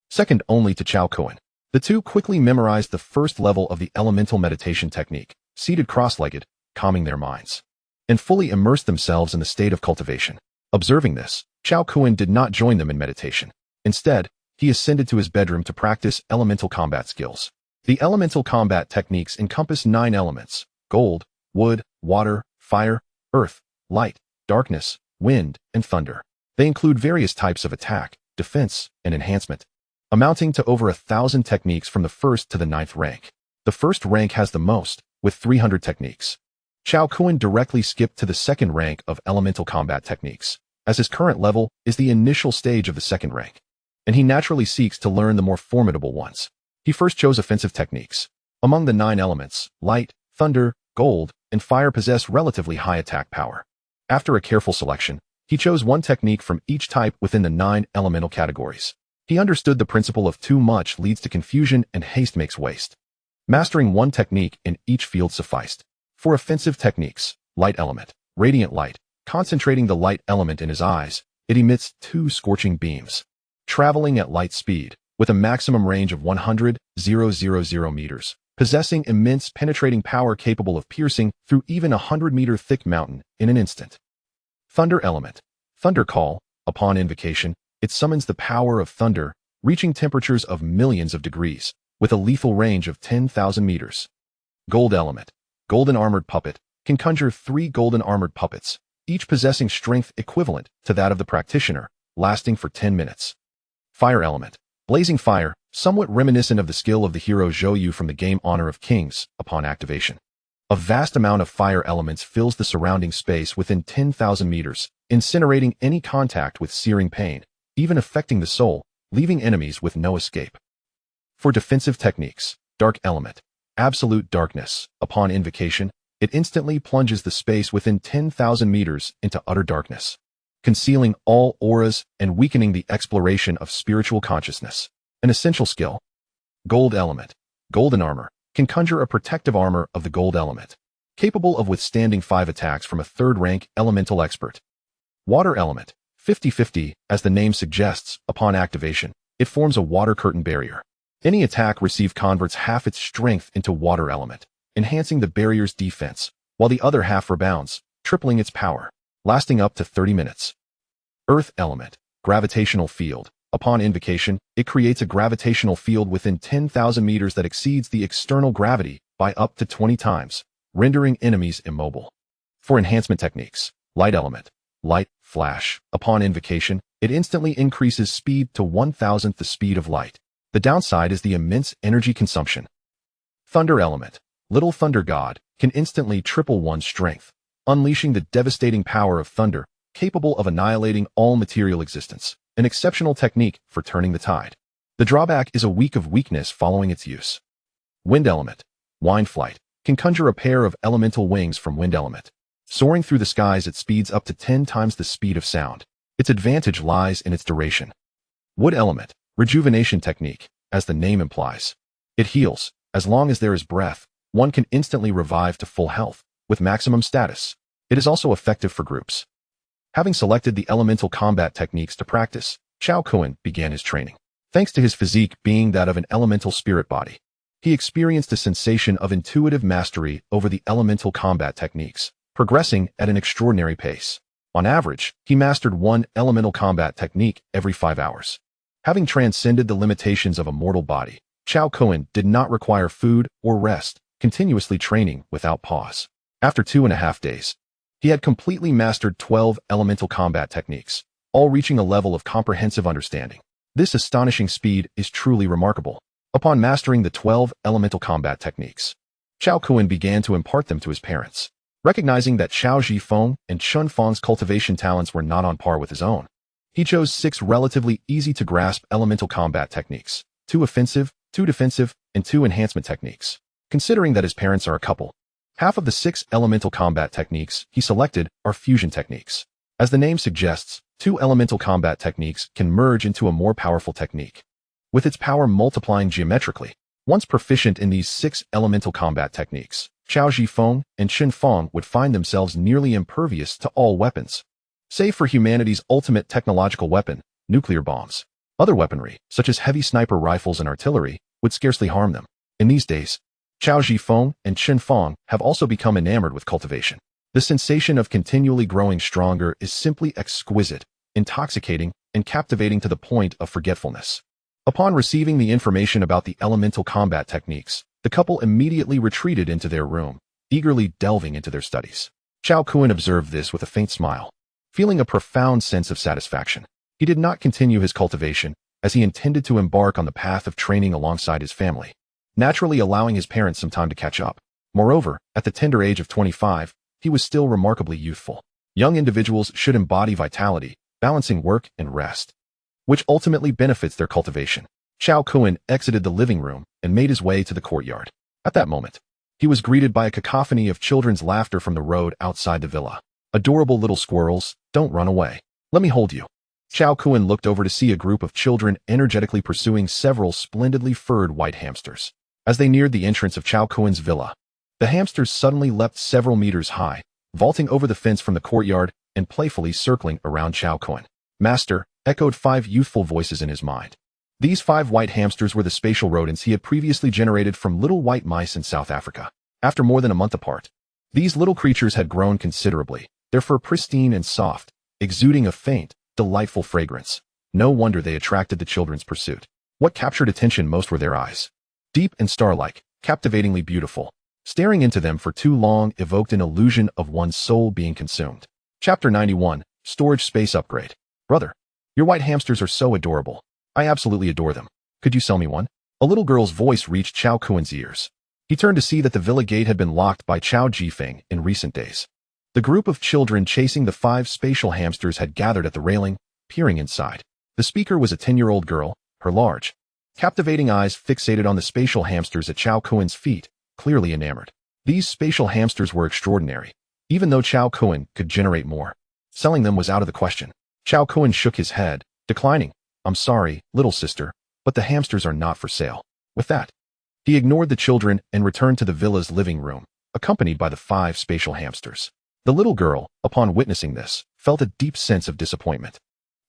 A: Second only to Cao Kun, the two quickly memorized the first level of the elemental meditation technique, seated cross-legged, calming their minds, and fully immersed themselves in the state of cultivation. Observing this, Cao Kun did not join them in meditation. Instead, he ascended to his bedroom to practice elemental combat skills. The elemental combat techniques encompass 9 elements: gold, wood, water, fire, earth, light, darkness, wind, and thunder. They include various types of attack, defense, and enhancement, amounting to over 1,000 techniques from the 1st to the 9th rank. The 1st rank has the most, with 300 techniques. Cao Kun directly skipped to the 2nd rank of elemental combat techniques, as his current level is the initial stage of the 2nd rank, and he naturally seeks to learn the more formidable ones. He first chose offensive techniques. Among the 9 elements, light, thunder, gold, and fire possess relatively high attack power. After a careful selection, he chose one technique from each type within the 9 elemental categories. He understood the principle of too much leads to confusion and haste makes waste. Mastering one technique in each field sufficed. For offensive techniques, light element, radiant light, concentrating the light element in his eyes, it emits 2 scorching beams. Traveling at light speed, with a maximum range of 100,000 meters, possessing immense penetrating power capable of piercing through even a 100-meter thick mountain in an instant. Thunder element, thunder call, upon invocation, it summons the power of thunder, reaching temperatures of millions of degrees, with a lethal range of 10,000 meters. Gold element, golden armored puppet, can conjure 3 golden armored puppets, each possessing strength equivalent to that of the practitioner, lasting for 10 minutes. Fire element, blazing fire, somewhat reminiscent of the skill of the hero Zhou Yu from the game Honor of Kings, upon activation. A vast amount of fire elements fills the surrounding space within 10,000 meters, incinerating any contact with searing pain, even affecting the soul, leaving enemies with no escape. For defensive techniques, dark element, absolute darkness, upon invocation, it instantly plunges the space within 10,000 meters into utter darkness, concealing all auras and weakening the exploration of spiritual consciousness. An essential skill. Gold element, golden armor, can conjure a protective armor of the gold element, capable of withstanding 5 attacks from a 3rd rank elemental expert. Water element, 50-50, as the name suggests, upon activation, it forms a water curtain barrier. Any attack received converts half its strength into water element, enhancing the barrier's defense, while the other half rebounds, tripling its power, lasting up to 30 minutes. Earth element, gravitational field. Upon invocation, it creates a gravitational field within 10,000 meters that exceeds the external gravity by up to 20 times, rendering enemies immobile. For enhancement techniques, light element, light flash. Upon invocation, it instantly increases speed to 1,000th the speed of light. The downside is the immense energy consumption. Thunder element, little thunder god, can instantly triple one's strength, unleashing the devastating power of thunder, capable of annihilating all material existence. An exceptional technique for turning the tide. The drawback is a week of weakness following its use. Wind element, wind flight, can conjure a pair of elemental wings from wind element. Soaring through the skies at speeds up to 10 times the speed of sound. Its advantage lies in its duration. Wood element, rejuvenation technique, as the name implies. It heals. As long as there is breath, one can instantly revive to full health, with maximum status. It is also effective for groups. Having selected the elemental combat techniques to practice, Cao Kun began his training. Thanks to his physique being that of an elemental spirit body, he experienced a sensation of intuitive mastery over the elemental combat techniques, progressing at an extraordinary pace. On average, he mastered one elemental combat technique every 5 hours. Having transcended the limitations of a mortal body, Cao Kun did not require food or rest, continuously training without pause. After 2.5 days, he had completely mastered 12 elemental combat techniques, all reaching a level of comprehensive understanding. This astonishing speed is truly remarkable. Upon mastering the 12 elemental combat techniques, Cao Kun began to impart them to his parents. Recognizing that Cao Zhifeng and Chun Feng's cultivation talents were not on par with his own, he chose 6 relatively easy-to-grasp elemental combat techniques, 2 offensive, 2 defensive, and 2 enhancement techniques. Considering that his parents are a couple, half of the 6 elemental combat techniques he selected are fusion techniques. As the name suggests, 2 elemental combat techniques can merge into a more powerful technique, with its power multiplying geometrically. Once proficient in these 6 elemental combat techniques, Cao Zhifeng and Chen Feng would find themselves nearly impervious to all weapons, save for humanity's ultimate technological weapon, nuclear bombs. Other weaponry, such as heavy sniper rifles and artillery, would scarcely harm them. In these days, Cao Zhifeng and Chen Feng have also become enamored with cultivation. The sensation of continually growing stronger is simply exquisite, intoxicating, and captivating to the point of forgetfulness. Upon receiving the information about the elemental combat techniques, the couple immediately retreated into their room, eagerly delving into their studies. Cao Kun observed this with a faint smile, feeling a profound sense of satisfaction. He did not continue his cultivation, as he intended to embark on the path of training alongside his family, naturally allowing his parents some time to catch up. Moreover, at the tender age of 25, he was still remarkably youthful. Young individuals should embody vitality, balancing work and rest, which ultimately benefits their cultivation. Cao Kun exited the living room and made his way to the courtyard. At that moment, he was greeted by a cacophony of children's laughter from the road outside the villa. Adorable little squirrels, don't run away. Let me hold you. Cao Kun looked over to see a group of children energetically pursuing several splendidly furred white hamsters. As they neared the entrance of Cao Kun's villa, the hamsters suddenly leapt several meters high, vaulting over the fence from the courtyard and playfully circling around Cao Kun. Master, echoed 5 youthful voices in his mind. These 5 white hamsters were the spatial rodents he had previously generated from little white mice in South Africa. After more than a month apart, these little creatures had grown considerably, their fur pristine and soft, exuding a faint, delightful fragrance. No wonder they attracted the children's pursuit. What captured attention most were their eyes. Deep and star-like, captivatingly beautiful. Staring into them for too long evoked an illusion of one's soul being consumed. Chapter 91, Storage Space Upgrade. Brother, your white hamsters are so adorable. I absolutely adore them. Could you sell me one? A little girl's voice reached Cao Kun's ears. He turned to see that the villa gate had been locked by Cao Zhifeng in recent days. The group of children chasing the 5 spatial hamsters had gathered at the railing, peering inside. The speaker was a 10-year-old girl, her large, captivating eyes fixated on the spatial hamsters at Cao Kun's feet, clearly enamored. These spatial hamsters were extraordinary, even though Cao Kun could generate more. Selling them was out of the question. Cao Kun shook his head, declining. I'm sorry, little sister, but the hamsters are not for sale. With that, he ignored the children and returned to the villa's living room, accompanied by the 5 spatial hamsters. The little girl, upon witnessing this, felt a deep sense of disappointment,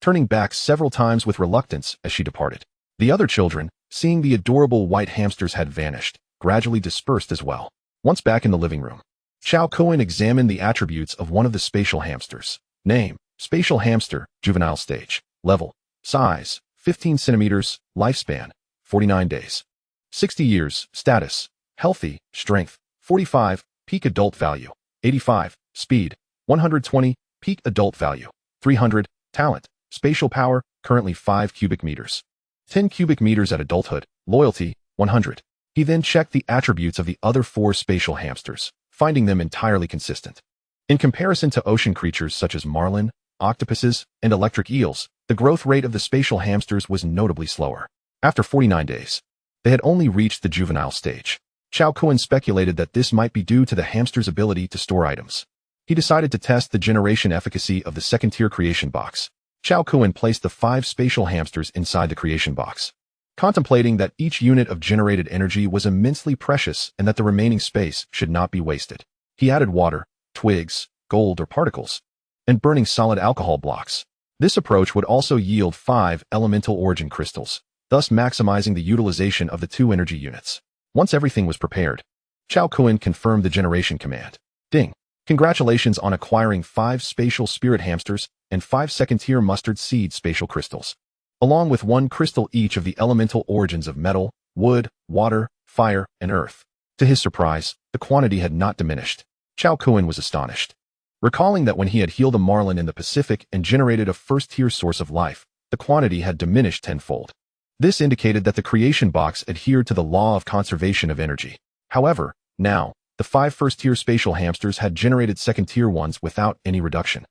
A: turning back several times with reluctance as she departed. The other children, seeing the adorable white hamsters had vanished, gradually dispersed as well. Once back in the living room, Cao Kun examined the attributes of one of the spatial hamsters. Name, spatial hamster, juvenile stage. Level, size, 15 centimeters, lifespan, 49 days. 60 years, status, healthy, strength, 45, peak adult value, 85, speed, 120, peak adult value, 300, talent, spatial power, currently 5 cubic meters. 10 cubic meters at adulthood, loyalty, 100. He then checked the attributes of the other 4 spatial hamsters, finding them entirely consistent. In comparison to ocean creatures such as marlin, octopuses, and electric eels, the growth rate of the spatial hamsters was notably slower. After 49 days, they had only reached the juvenile stage. Cao Kun speculated that this might be due to the hamster's ability to store items. He decided to test the generation efficacy of the second-tier creation box. Cao Kun placed the 5 spatial hamsters inside the creation box, contemplating that each unit of generated energy was immensely precious and that the remaining space should not be wasted. He added water, twigs, gold or particles, and burning solid alcohol blocks. This approach would also yield 5 elemental origin crystals, thus maximizing the utilization of the 2 energy units. Once everything was prepared, Cao Kun confirmed the generation command. Ding! Congratulations on acquiring 5 spatial spirit hamsters and 5 second-tier mustard seed spatial crystals, along with 1 crystal each of the elemental origins of metal, wood, water, fire, and earth. To his surprise, the quantity had not diminished. Cao Kun was astonished, recalling that when he had healed a marlin in the Pacific and generated a first-tier source of life, the quantity had diminished tenfold. This indicated that the creation box adhered to the law of conservation of energy. However, now, the 5 first-tier spatial hamsters had generated second-tier ones without any reduction.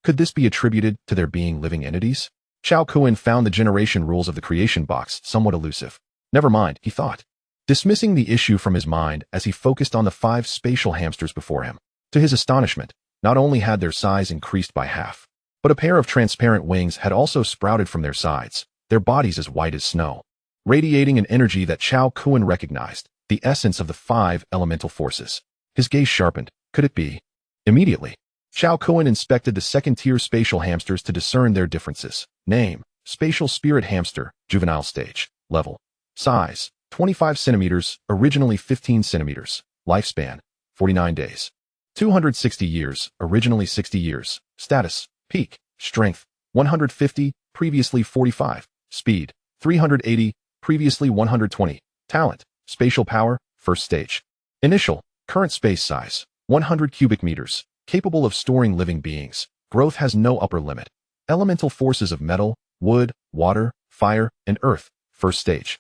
A: Could this be attributed to their being living entities? Cao Kun found the generation rules of the creation box somewhat elusive. Never mind, he thought, dismissing the issue from his mind as he focused on the 5 spatial hamsters before him. To his astonishment, not only had their size increased by half, but a pair of transparent wings had also sprouted from their sides, their bodies as white as snow. radiating an energy that Cao Kun recognized, the essence of the 5 elemental forces. His gaze sharpened. Could it be? Immediately, Cao Kun inspected the second-tier spatial hamsters to discern their differences. Name: Spatial Spirit Hamster, Juvenile Stage. Level: Size: 25 centimeters, originally 15 centimeters. Lifespan: 49 days. 260 years, originally 60 years. Status: Peak: Strength: 150, previously 45. Speed: 380, previously 120. Talent: Spatial Power, First Stage. Initial: Current space size: 100 cubic meters, capable of storing living beings. Growth has no upper limit. Elemental forces of metal, wood, water, fire, and earth. First Stage.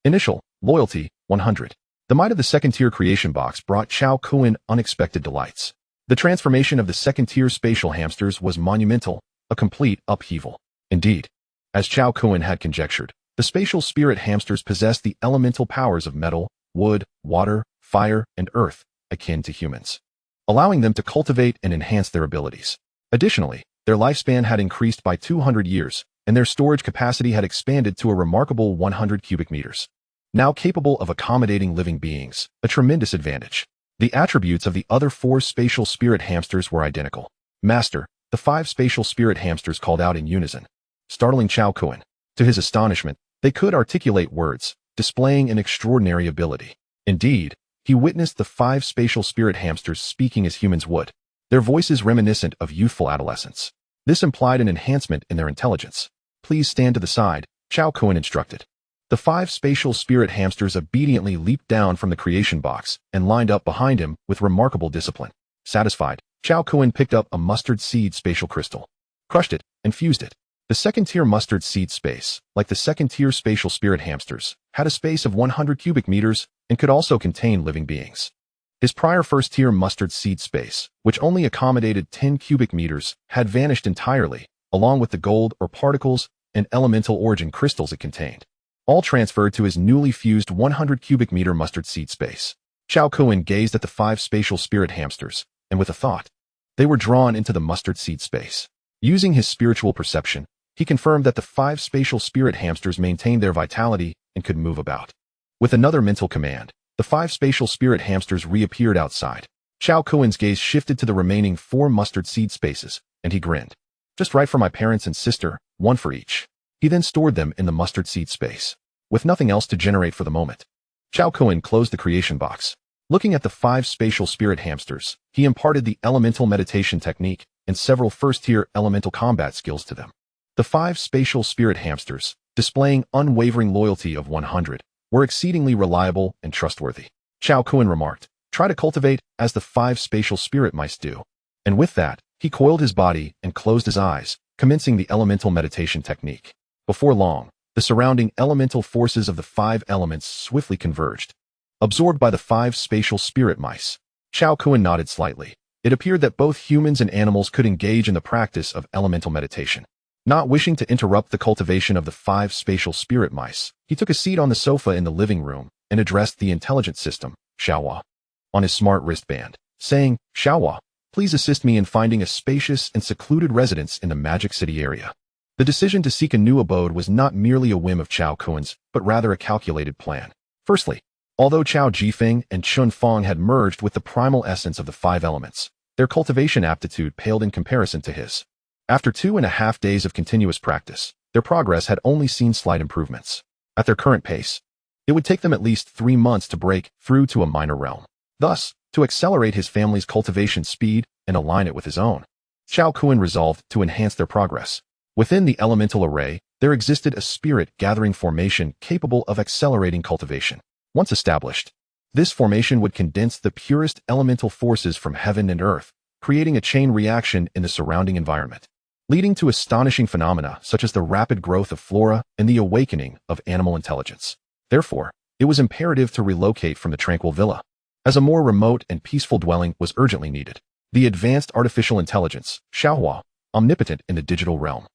A: Initial: Loyalty, 100. The might of the second-tier creation box brought Cao Kun unexpected delights. The transformation of the second-tier spatial hamsters was monumental, a complete upheaval. Indeed, as Cao Kun had conjectured, the spatial spirit hamsters possessed the elemental powers of metal, wood, water, fire, and earth, akin to humans, allowing them to cultivate and enhance their abilities. Additionally, their lifespan had increased by 200 years, and their storage capacity had expanded to a remarkable 100 cubic meters. Now capable of accommodating living beings, a tremendous advantage. The attributes of the other 4 spatial spirit hamsters were identical. Master, the 5 spatial spirit hamsters called out in unison, startling Cao Kun. To his astonishment, they could articulate words, displaying an extraordinary ability. Indeed, he witnessed the 5 spatial spirit hamsters speaking as humans would, their voices reminiscent of youthful adolescence. This implied an enhancement in their intelligence. Please stand to the side, Cao Kun instructed. The 5 spatial spirit hamsters obediently leaped down from the creation box and lined up behind him with remarkable discipline. Satisfied, Cao Kun picked up a mustard seed spatial crystal, crushed it, and fused it. The second-tier mustard seed space, like the second-tier spatial spirit hamsters, had a space of 100 cubic meters and could also contain living beings. His prior first-tier mustard seed space, which only accommodated 10 cubic meters, had vanished entirely, along with the gold or particles and elemental origin crystals it contained, all transferred to his newly fused 100 cubic meter mustard seed space. Cao Kun gazed at the 5 spatial spirit hamsters, and with a thought, they were drawn into the mustard seed space. Using his spiritual perception, he confirmed that the 5 spatial spirit hamsters maintained their vitality and could move about. With another mental command, the 5 spatial spirit hamsters reappeared outside. Cao Kun's gaze shifted to the remaining 4 mustard seed spaces, and he grinned. Just right for my parents and sister, 1 for each. He then stored them in the mustard seed space. With nothing else to generate for the moment, Cao Kun closed the creation box. Looking at the 5 spatial spirit hamsters, he imparted the elemental meditation technique and several first-tier elemental combat skills to them. The 5 spatial spirit hamsters, displaying unwavering loyalty of 100, were exceedingly reliable and trustworthy. Cao Kun remarked, "Try to cultivate as the 5 spatial spirit mice do." And with that, he coiled his body and closed his eyes, commencing the elemental meditation technique. Before long, the surrounding elemental forces of the 5 elements swiftly converged. Absorbed by the 5 spatial spirit mice, Cao Kun nodded slightly. It appeared that both humans and animals could engage in the practice of elemental meditation. Not wishing to interrupt the cultivation of the 5 spatial spirit mice, he took a seat on the sofa in the living room and addressed the intelligent system, Xiaohua, on his smart wristband, saying, "Xiaohua, please assist me in finding a spacious and secluded residence in the Magic City area." The decision to seek a new abode was not merely a whim of Cao Kun's, but rather a calculated plan. Firstly, although Cao Jifeng and Chun Fong had merged with the primal essence of the 5 elements, their cultivation aptitude paled in comparison to his. After 2.5 days of continuous practice, their progress had only seen slight improvements. At their current pace, it would take them at least 3 months to break through to a minor realm. Thus, to accelerate his family's cultivation speed and align it with his own, Cao Kun resolved to enhance their progress. Within the elemental array, there existed a spirit-gathering formation capable of accelerating cultivation. Once established, this formation would condense the purest elemental forces from heaven and earth, creating a chain reaction in the surrounding environment, leading to astonishing phenomena such as the rapid growth of flora and the awakening of animal intelligence. Therefore, it was imperative to relocate from the tranquil villa, as a more remote and peaceful dwelling was urgently needed. The advanced artificial intelligence, Xiaohua, omnipotent in the digital realm,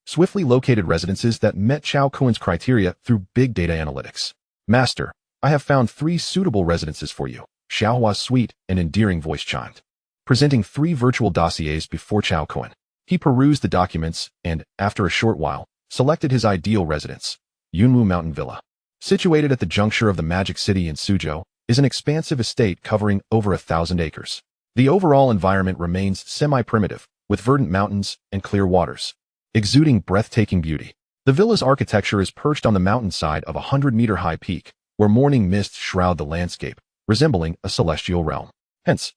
A: swiftly located residences that met Cao Kun's criteria through big data analytics. "Master, I have found 3 suitable residences for you," Xiaohua's sweet and endearing voice chimed. Presenting 3 virtual dossiers before Cao Kun, he perused the documents and, after a short while, selected his ideal residence, Yunwu Mountain Villa. situated at the juncture of the Magic City and Suzhou, is an expansive estate covering over 1,000 acres. The overall environment remains semi-primitive, with verdant mountains and clear waters, exuding breathtaking beauty. The villa's architecture is perched on the mountainside of a 100-meter-high peak, where morning mists shroud the landscape, resembling a celestial realm. Hence,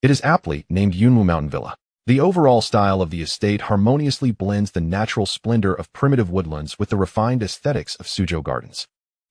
A: it is aptly named Yunwu Mountain Villa. The overall style of the estate harmoniously blends the natural splendor of primitive woodlands with the refined aesthetics of Suzhou gardens,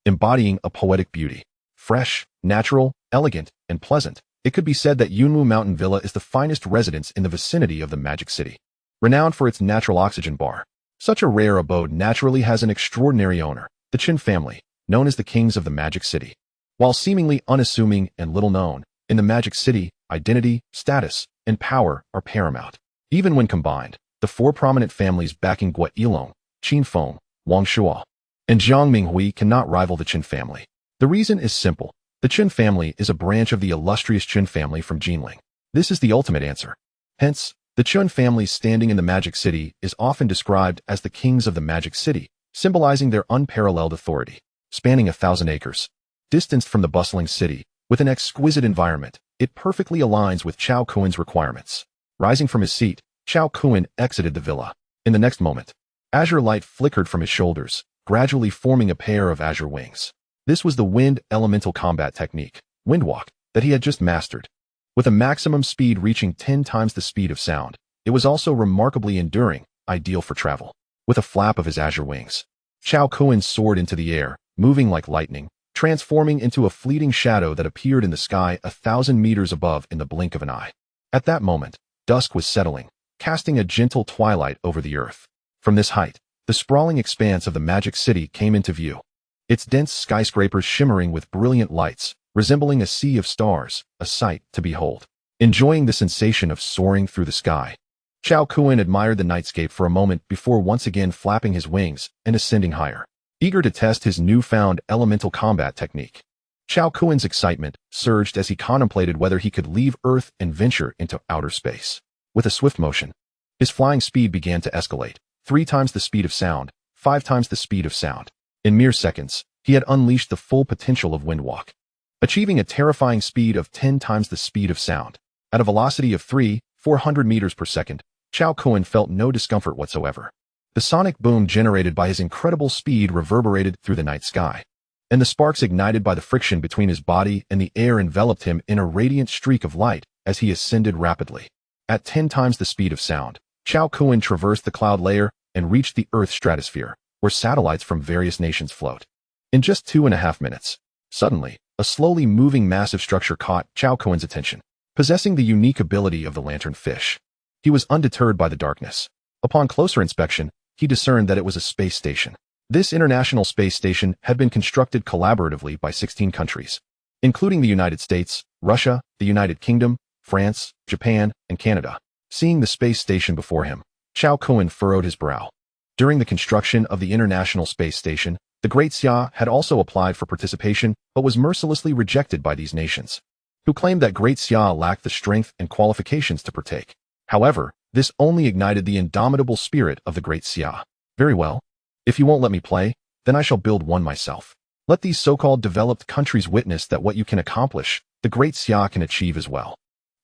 A: embodying a poetic beauty. Fresh, natural, elegant, and pleasant, it could be said that Yunwu Mountain Villa is the finest residence in the vicinity of the Magic City. Renowned for its natural oxygen bar, such a rare abode naturally has an extraordinary owner, the Qin family, known as the kings of the Magic City. While seemingly unassuming and little known, in the Magic City, identity, status, and power are paramount. Even when combined, the four prominent families backing Guo Yilong, Qin Feng, Wang Shuo, and Jiang Minghui cannot rival the Qin family. The reason is simple. The Qin family is a branch of the illustrious Qin family from Jinling. This is the ultimate answer. Hence, the Qin family's standing in the Magic City is often described as the kings of the Magic City, symbolizing their unparalleled authority. Spanning 1,000 acres, distanced from the bustling city, with an exquisite environment, it perfectly aligns with Cao Kun's requirements. Rising from his seat, Cao Kun exited the villa. In the next moment, azure light flickered from his shoulders, gradually forming a pair of azure wings. This was the wind elemental combat technique, Windwalk, that he had just mastered. With a maximum speed reaching 10 times the speed of sound, it was also remarkably enduring, ideal for travel. With a flap of his azure wings, Cao Kun soared into the air, moving like lightning, transforming into a fleeting shadow that appeared in the sky 1,000 meters above in the blink of an eye. At that moment, dusk was settling, casting a gentle twilight over the earth. From this height, the sprawling expanse of the Magic City came into view, its dense skyscrapers shimmering with brilliant lights, resembling a sea of stars, a sight to behold. Enjoying the sensation of soaring through the sky, Cao Kun admired the nightscape for a moment before once again flapping his wings and ascending higher, eager to test his newfound elemental combat technique. Cao Kun's excitement surged as he contemplated whether he could leave Earth and venture into outer space. With a swift motion, his flying speed began to escalate, 3 times the speed of sound, 5 times the speed of sound. In mere seconds, he had unleashed the full potential of Windwalk, achieving a terrifying speed of 10 times the speed of sound. At a velocity of 400 meters per second, Cao Kun felt no discomfort whatsoever. The sonic boom generated by his incredible speed reverberated through the night sky, and the sparks ignited by the friction between his body and the air enveloped him in a radiant streak of light as he ascended rapidly. At 10 times the speed of sound, Cao Kun traversed the cloud layer and reached the Earth's stratosphere, where satellites from various nations float. In just 2.5 minutes, suddenly, a slowly moving massive structure caught Cao Kun's attention. Possessing the unique ability of the lanternfish, he was undeterred by the darkness. Upon closer inspection, he discerned that it was a space station. This international space station had been constructed collaboratively by 16 countries, including the United States, Russia, the United Kingdom, France, Japan, and Canada. Seeing the space station before him, Cao Kun furrowed his brow. During the construction of the International Space Station, the Great Xia had also applied for participation but was mercilessly rejected by these nations, who claimed that Great Xia lacked the strength and qualifications to partake. However, this only ignited the indomitable spirit of the Great Xia. Very well. If you won't let me play, then I shall build one myself. Let these so-called developed countries witness that what you can accomplish, the Great Xia can achieve as well.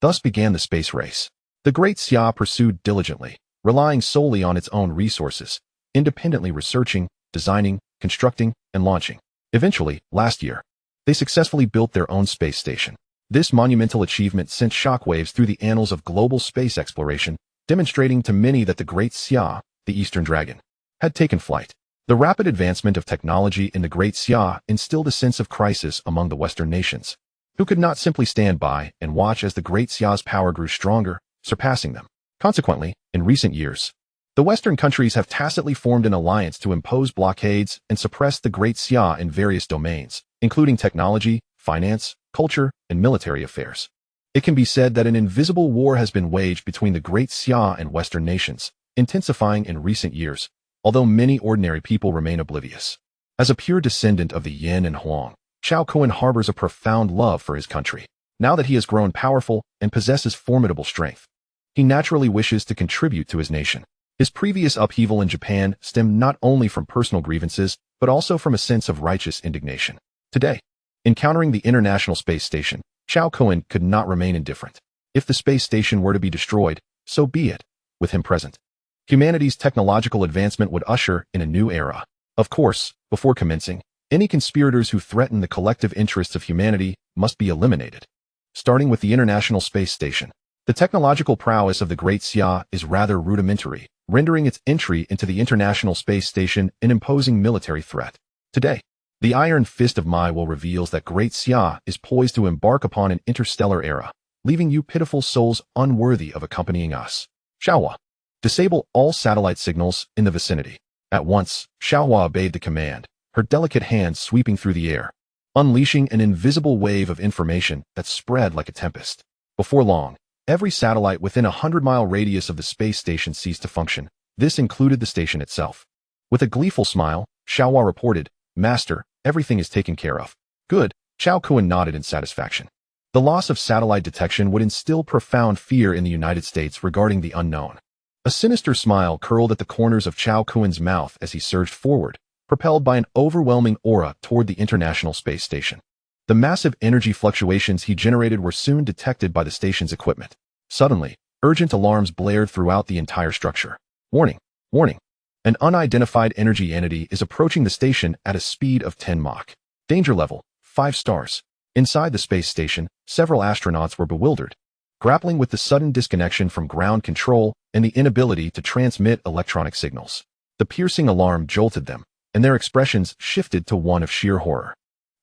A: Thus began the space race. The Great Xia pursued diligently, relying solely on its own resources, independently researching, designing, constructing, and launching. Eventually, last year, they successfully built their own space station. This monumental achievement sent shockwaves through the annals of global space exploration, demonstrating to many that the Great Xia, the Eastern Dragon, had taken flight. The rapid advancement of technology in the Great Xia instilled a sense of crisis among the Western nations, who could not simply stand by and watch as the Great Xia's power grew stronger, surpassing them. Consequently, in recent years, the Western countries have tacitly formed an alliance to impose blockades and suppress the Great Xia in various domains, including technology, finance, culture, and military affairs. It can be said that an invisible war has been waged between the Great Xia and Western nations, intensifying in recent years, although many ordinary people remain oblivious. As a pure descendant of the Yin and Huang, Cao Kun harbors a profound love for his country. Now that he has grown powerful and possesses formidable strength, he naturally wishes to contribute to his nation. His previous upheaval in Japan stemmed not only from personal grievances, but also from a sense of righteous indignation. Today, encountering the International Space Station, Cao Kun could not remain indifferent. If the space station were to be destroyed, so be it, with him present. Humanity's technological advancement would usher in a new era. Of course, before commencing, any conspirators who threaten the collective interests of humanity must be eliminated. Starting with the International Space Station. The technological prowess of the Great Xia is rather rudimentary, rendering its entry into the International Space Station an imposing military threat. Today, the Iron Fist of Mai will reveals that Great Xia is poised to embark upon an interstellar era, leaving you pitiful souls unworthy of accompanying us. Xiaohua. Disable all satellite signals in the vicinity. At once, Xiaohua obeyed the command, her delicate hands sweeping through the air, unleashing an invisible wave of information that spread like a tempest. Before long, every satellite within a 100-mile radius of the space station ceased to function. This included the station itself. With a gleeful smile, Xiaohua reported, "Master, everything is taken care of." Good, Cao Kun nodded in satisfaction. The loss of satellite detection would instill profound fear in the United States regarding the unknown. A sinister smile curled at the corners of Cao Kun's mouth as he surged forward, propelled by an overwhelming aura toward the International Space Station. The massive energy fluctuations he generated were soon detected by the station's equipment. Suddenly, urgent alarms blared throughout the entire structure. Warning! Warning! An unidentified energy entity is approaching the station at a speed of 10 Mach. Danger level, 5 stars. Inside the space station, several astronauts were bewildered, grappling with the sudden disconnection from ground control and the inability to transmit electronic signals. The piercing alarm jolted them, and their expressions shifted to one of sheer horror.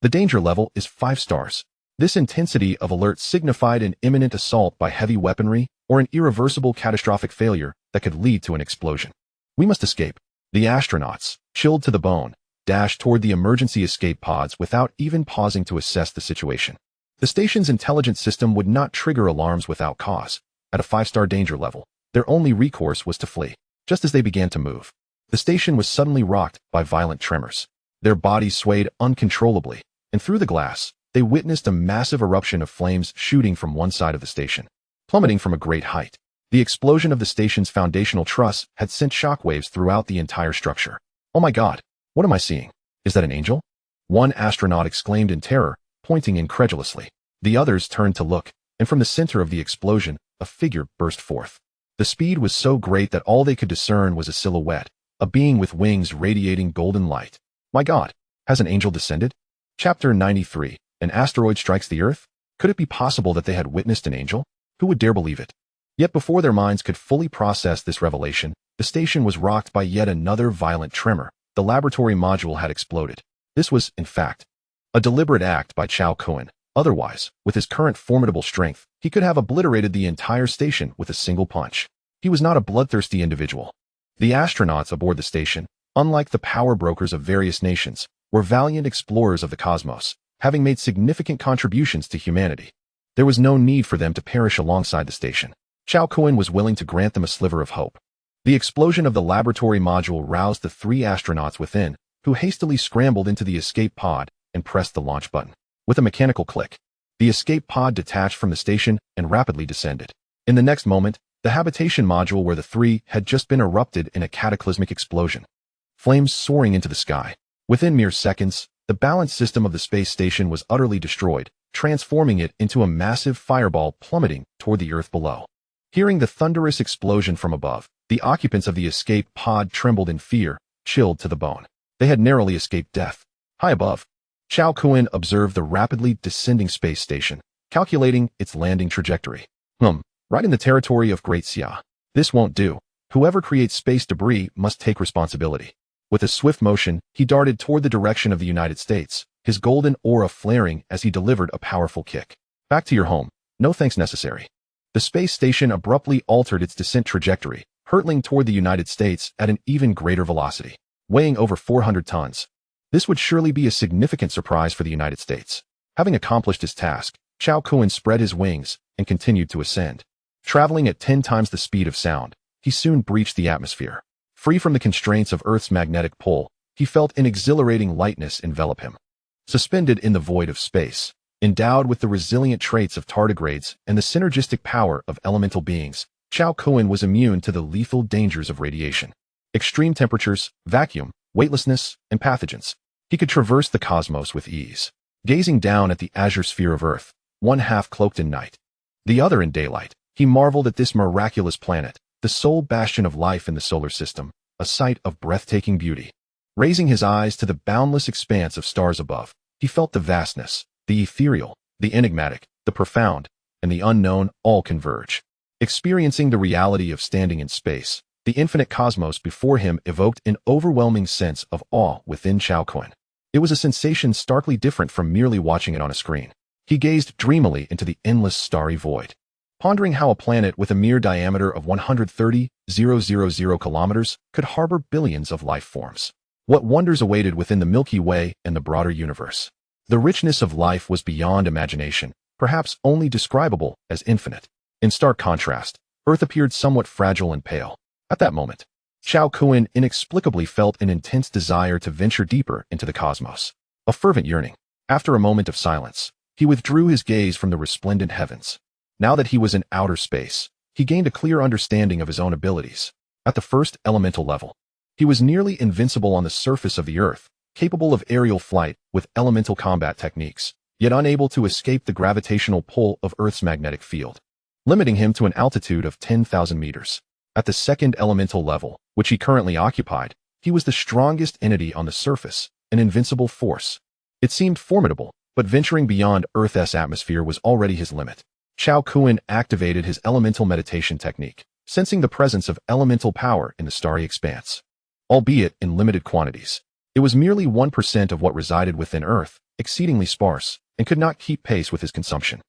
A: The danger level is 5 stars. This intensity of alert signified an imminent assault by heavy weaponry or an irreversible catastrophic failure that could lead to an explosion. We must escape. The astronauts, chilled to the bone, dashed toward the emergency escape pods without even pausing to assess the situation. The station's intelligence system would not trigger alarms without cause. At a 5-star danger level, their only recourse was to flee. Just as they began to move, the station was suddenly rocked by violent tremors. Their bodies swayed uncontrollably, and through the glass, they witnessed a massive eruption of flames shooting from one side of the station, plummeting from a great height. The explosion of the station's foundational truss had sent shockwaves throughout the entire structure. "Oh my God, what am I seeing? Is that an angel?" One astronaut exclaimed in terror, pointing incredulously. The others turned to look, and from the center of the explosion, a figure burst forth. The speed was so great that all they could discern was a silhouette, a being with wings radiating golden light. My God, has an angel descended? Chapter 93. An asteroid strikes the Earth? Could it be possible that they had witnessed an angel? Who would dare believe it? Yet before their minds could fully process this revelation, the station was rocked by yet another violent tremor. The laboratory module had exploded. This was, in fact, a deliberate act by Cao Kun. Otherwise, with his current formidable strength, he could have obliterated the entire station with a single punch. He was not a bloodthirsty individual. The astronauts aboard the station, unlike the power brokers of various nations, were valiant explorers of the cosmos, having made significant contributions to humanity. There was no need for them to perish alongside the station. Cao Kun was willing to grant them a sliver of hope. The explosion of the laboratory module roused the 3 astronauts within, who hastily scrambled into the escape pod and pressed the launch button. With a mechanical click, the escape pod detached from the station and rapidly descended. In the next moment, the habitation module where the 3 had just been erupted in a cataclysmic explosion, flames soaring into the sky. Within mere seconds, the balance system of the space station was utterly destroyed, transforming it into a massive fireball plummeting toward the Earth below. Hearing the thunderous explosion from above, the occupants of the escape pod trembled in fear, chilled to the bone. They had narrowly escaped death. High above, Cao Kun observed the rapidly descending space station, calculating its landing trajectory. Right in the territory of Great Xia. This won't do. Whoever creates space debris must take responsibility. With a swift motion, he darted toward the direction of the United States, his golden aura flaring as he delivered a powerful kick. Back to your home. No thanks necessary. The space station abruptly altered its descent trajectory, hurtling toward the United States at an even greater velocity, weighing over 400 tons. This would surely be a significant surprise for the United States. Having accomplished his task, Cao Kun spread his wings and continued to ascend. Traveling at 10 times the speed of sound, he soon breached the atmosphere. Free from the constraints of Earth's magnetic pull, he felt an exhilarating lightness envelop him. Suspended in the void of space, endowed with the resilient traits of tardigrades and the synergistic power of elemental beings, Cao Kun was immune to the lethal dangers of radiation. Extreme temperatures, vacuum, weightlessness, and pathogens. He could traverse the cosmos with ease, gazing down at the azure sphere of Earth, one half cloaked in night, the other in daylight. He marveled at this miraculous planet, the sole bastion of life in the solar system, a sight of breathtaking beauty. Raising his eyes to the boundless expanse of stars above, he felt the vastness, the ethereal, the enigmatic, the profound, and the unknown all converge. Experiencing the reality of standing in space, the infinite cosmos before him evoked an overwhelming sense of awe within Cao Kun. It was a sensation starkly different from merely watching it on a screen. He gazed dreamily into the endless starry void, pondering how a planet with a mere diameter of 130,000 kilometers could harbor billions of life forms. What wonders awaited within the Milky Way and the broader universe. The richness of life was beyond imagination, perhaps only describable as infinite. In stark contrast, Earth appeared somewhat fragile and pale. At that moment, Cao Kun inexplicably felt an intense desire to venture deeper into the cosmos. A fervent yearning. After a moment of silence, he withdrew his gaze from the resplendent heavens. Now that he was in outer space, he gained a clear understanding of his own abilities. At the first elemental level, he was nearly invincible on the surface of the Earth, capable of aerial flight with elemental combat techniques, yet unable to escape the gravitational pull of Earth's magnetic field, limiting him to an altitude of 10,000 meters. At the second elemental level, which he currently occupied, he was the strongest entity on the surface, an invincible force. It seemed formidable, but venturing beyond Earth's atmosphere was already his limit. Cao Kun activated his elemental meditation technique, sensing the presence of elemental power in the starry expanse. Albeit in limited quantities, it was merely 1% of what resided within Earth, exceedingly sparse, and could not keep pace with his consumption.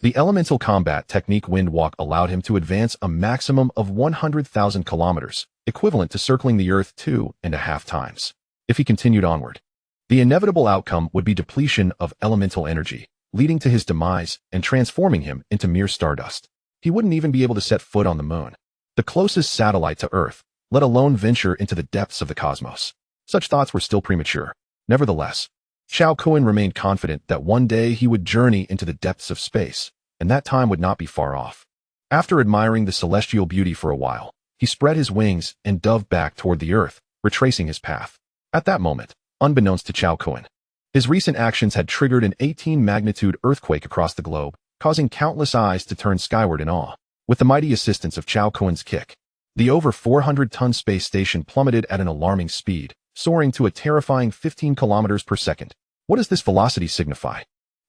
A: The elemental combat technique Wind Walk allowed him to advance a maximum of 100,000 kilometers, equivalent to circling the Earth 2.5 times. If he continued onward, the inevitable outcome would be depletion of elemental energy, leading to his demise and transforming him into mere stardust. He wouldn't even be able to set foot on the moon, the closest satellite to Earth, let alone venture into the depths of the cosmos. Such thoughts were still premature. Nevertheless, Cao Kun remained confident that one day he would journey into the depths of space, and that time would not be far off. After admiring the celestial beauty for a while, he spread his wings and dove back toward the Earth, retracing his path. At that moment, unbeknownst to Cao Kun, his recent actions had triggered an 18-magnitude earthquake across the globe, causing countless eyes to turn skyward in awe. With the mighty assistance of Cao Kun's kick, the over 400-ton space station plummeted at an alarming speed, soaring to a terrifying 15 kilometers per second. What does this velocity signify?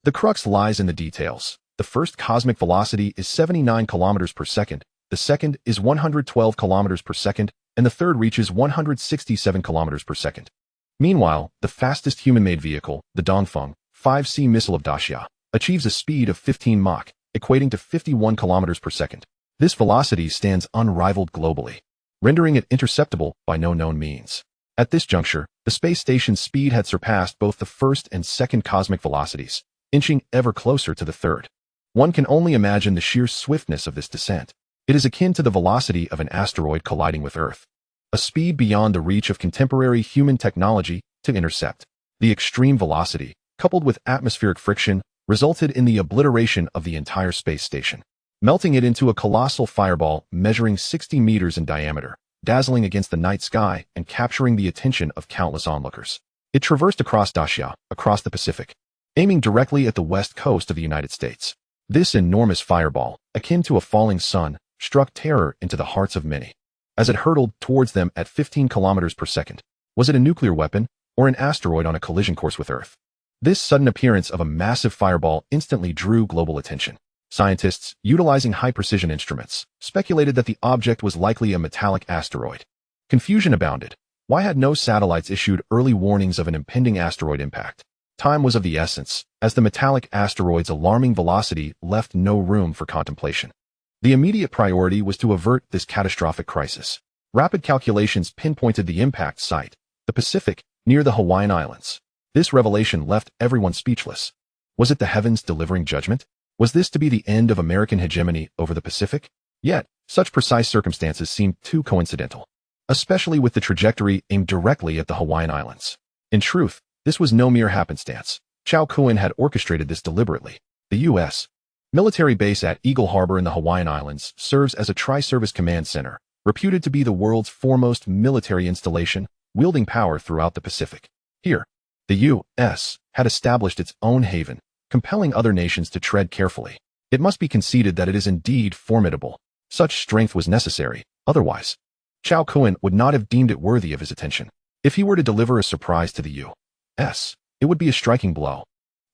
A: The crux lies in the details. The first cosmic velocity is 79 kilometers per second, the second is 112 kilometers per second, and the third reaches 167 kilometers per second. Meanwhile, the fastest human-made vehicle, the Dongfeng 5C missile of Daxia, achieves a speed of 15 Mach, equating to 51 kilometers per second. This velocity stands unrivaled globally, rendering it interceptable by no known means. At this juncture, the space station's speed had surpassed both the first and second cosmic velocities, inching ever closer to the third. One can only imagine the sheer swiftness of this descent. It is akin to the velocity of an asteroid colliding with Earth, a speed beyond the reach of contemporary human technology to intercept. The extreme velocity, coupled with atmospheric friction, resulted in the obliteration of the entire space station, melting it into a colossal fireball measuring 60 meters in diameter, dazzling against the night sky and capturing the attention of countless onlookers. It traversed across Daxia, across the Pacific, aiming directly at the west coast of the United States. This enormous fireball, akin to a falling sun, struck terror into the hearts of many. As it hurtled towards them at 15 kilometers per second, was it a nuclear weapon or an asteroid on a collision course with Earth? This sudden appearance of a massive fireball instantly drew global attention. Scientists, utilizing high-precision instruments, speculated that the object was likely a metallic asteroid. Confusion abounded. Why had no satellites issued early warnings of an impending asteroid impact? Time was of the essence, as the metallic asteroid's alarming velocity left no room for contemplation. The immediate priority was to avert this catastrophic crisis. Rapid calculations pinpointed the impact site, the Pacific, near the Hawaiian Islands. This revelation left everyone speechless. Was it the heavens delivering judgment? Was this to be the end of American hegemony over the Pacific? Yet, such precise circumstances seemed too coincidental, especially with the trajectory aimed directly at the Hawaiian Islands. In truth, this was no mere happenstance. Cao Kun had orchestrated this deliberately. The U.S. military base at Eagle Harbor in the Hawaiian Islands serves as a tri-service command center, reputed to be the world's foremost military installation, wielding power throughout the Pacific. Here, the U.S. had established its own haven, compelling other nations to tread carefully. It must be conceded that it is indeed formidable. Such strength was necessary, otherwise, Cao Kun would not have deemed it worthy of his attention. If he were to deliver a surprise to the U.S., it would be a striking blow.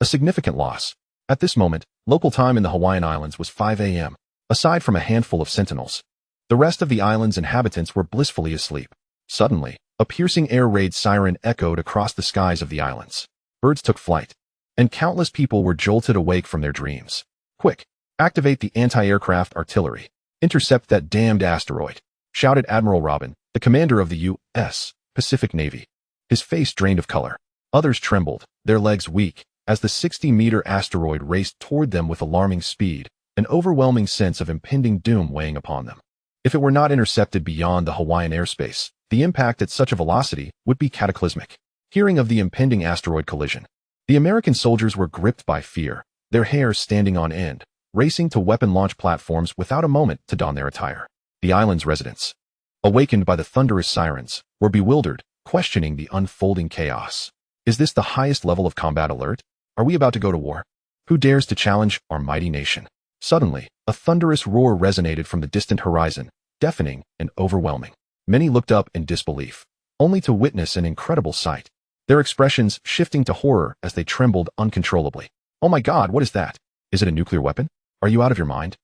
A: A significant loss. At this moment, local time in the Hawaiian Islands was 5 a.m. Aside from a handful of sentinels, the rest of the island's inhabitants were blissfully asleep. Suddenly, a piercing air raid siren echoed across the skies of the islands. Birds took flight, and countless people were jolted awake from their dreams. Quick, activate the anti-aircraft artillery. Intercept that damned asteroid, shouted Admiral Robin, the commander of the U.S. Pacific Navy. His face drained of color. Others trembled, their legs weak, as the 60-meter asteroid raced toward them with alarming speed, an overwhelming sense of impending doom weighing upon them. If it were not intercepted beyond the Hawaiian airspace, the impact at such a velocity would be cataclysmic. Hearing of the impending asteroid collision, the American soldiers were gripped by fear, their hair standing on end, racing to weapon launch platforms without a moment to don their attire. The island's residents, awakened by the thunderous sirens, were bewildered, questioning the unfolding chaos. Is this the highest level of combat alert? Are we about to go to war? Who dares to challenge our mighty nation? Suddenly, a thunderous roar resonated from the distant horizon, deafening and overwhelming. Many looked up in disbelief, only to witness an incredible sight, their expressions shifting to horror as they trembled uncontrollably. Oh my God, what is that? Is it a nuclear weapon? Are you out of your mind?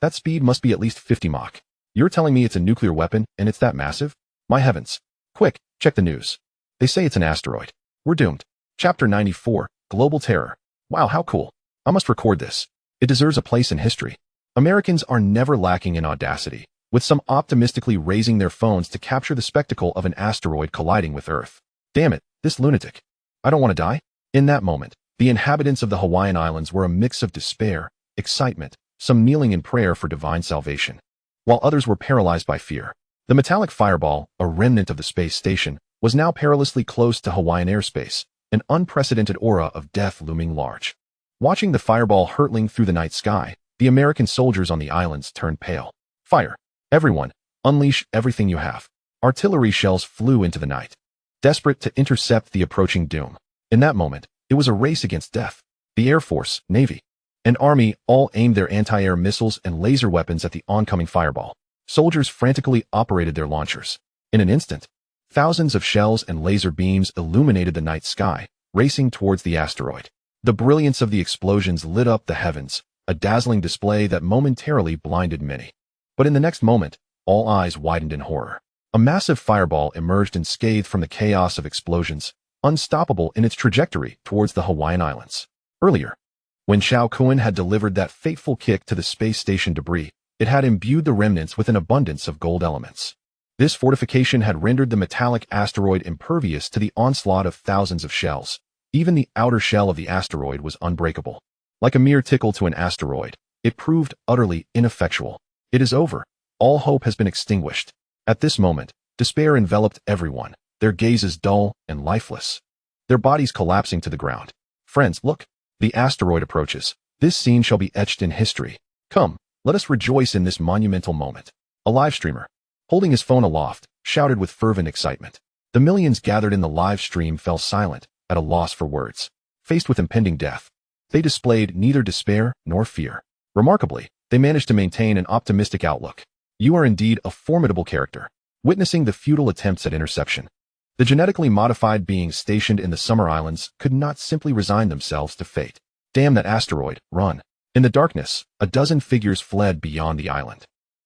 A: That speed must be at least 50 Mach. You're telling me it's a nuclear weapon and it's that massive? My heavens. Quick, check the news. They say it's an asteroid. We're doomed. Chapter 94, Global Terror. Wow, how cool. I must record this. It deserves a place in history. Americans are never lacking in audacity, with some optimistically raising their phones to capture the spectacle of an asteroid colliding with Earth. Damn it, this lunatic. I don't want to die. In that moment, the inhabitants of the Hawaiian Islands were a mix of despair, excitement, some kneeling in prayer for divine salvation, while others were paralyzed by fear. The metallic fireball, a remnant of the space station, was now perilously close to Hawaiian airspace, an unprecedented aura of death looming large. Watching the fireball hurtling through the night sky, the American soldiers on the islands turned pale. Fire! Everyone, unleash everything you have. Artillery shells flew into the night, desperate to intercept the approaching doom. In that moment, it was a race against death. The Air Force, Navy, and Army all aimed their anti-air missiles and laser weapons at the oncoming fireball. Soldiers frantically operated their launchers. In an instant, thousands of shells and laser beams illuminated the night sky, racing towards the asteroid. The brilliance of the explosions lit up the heavens, a dazzling display that momentarily blinded many. But in the next moment, all eyes widened in horror. A massive fireball emerged unscathed from the chaos of explosions, unstoppable in its trajectory towards the Hawaiian Islands. Earlier, when Cao Kun had delivered that fateful kick to the space station debris, it had imbued the remnants with an abundance of gold elements. This fortification had rendered the metallic asteroid impervious to the onslaught of thousands of shells. Even the outer shell of the asteroid was unbreakable. Like a mere tickle to an asteroid, it proved utterly ineffectual. It is over. All hope has been extinguished. At this moment, despair enveloped everyone, their gazes dull and lifeless, their bodies collapsing to the ground. Friends, look. The asteroid approaches. This scene shall be etched in history. Come, let us rejoice in this monumental moment. A live streamer, holding his phone aloft, shouted with fervent excitement. The millions gathered in the live stream fell silent, at a loss for words. Faced with impending death, they displayed neither despair nor fear. Remarkably, they managed to maintain an optimistic outlook. You are indeed a formidable character. Witnessing the futile attempts at interception, the genetically modified beings stationed in the Summer Islands could not simply resign themselves to fate. Damn that asteroid, run. In the darkness, a dozen figures fled beyond the island,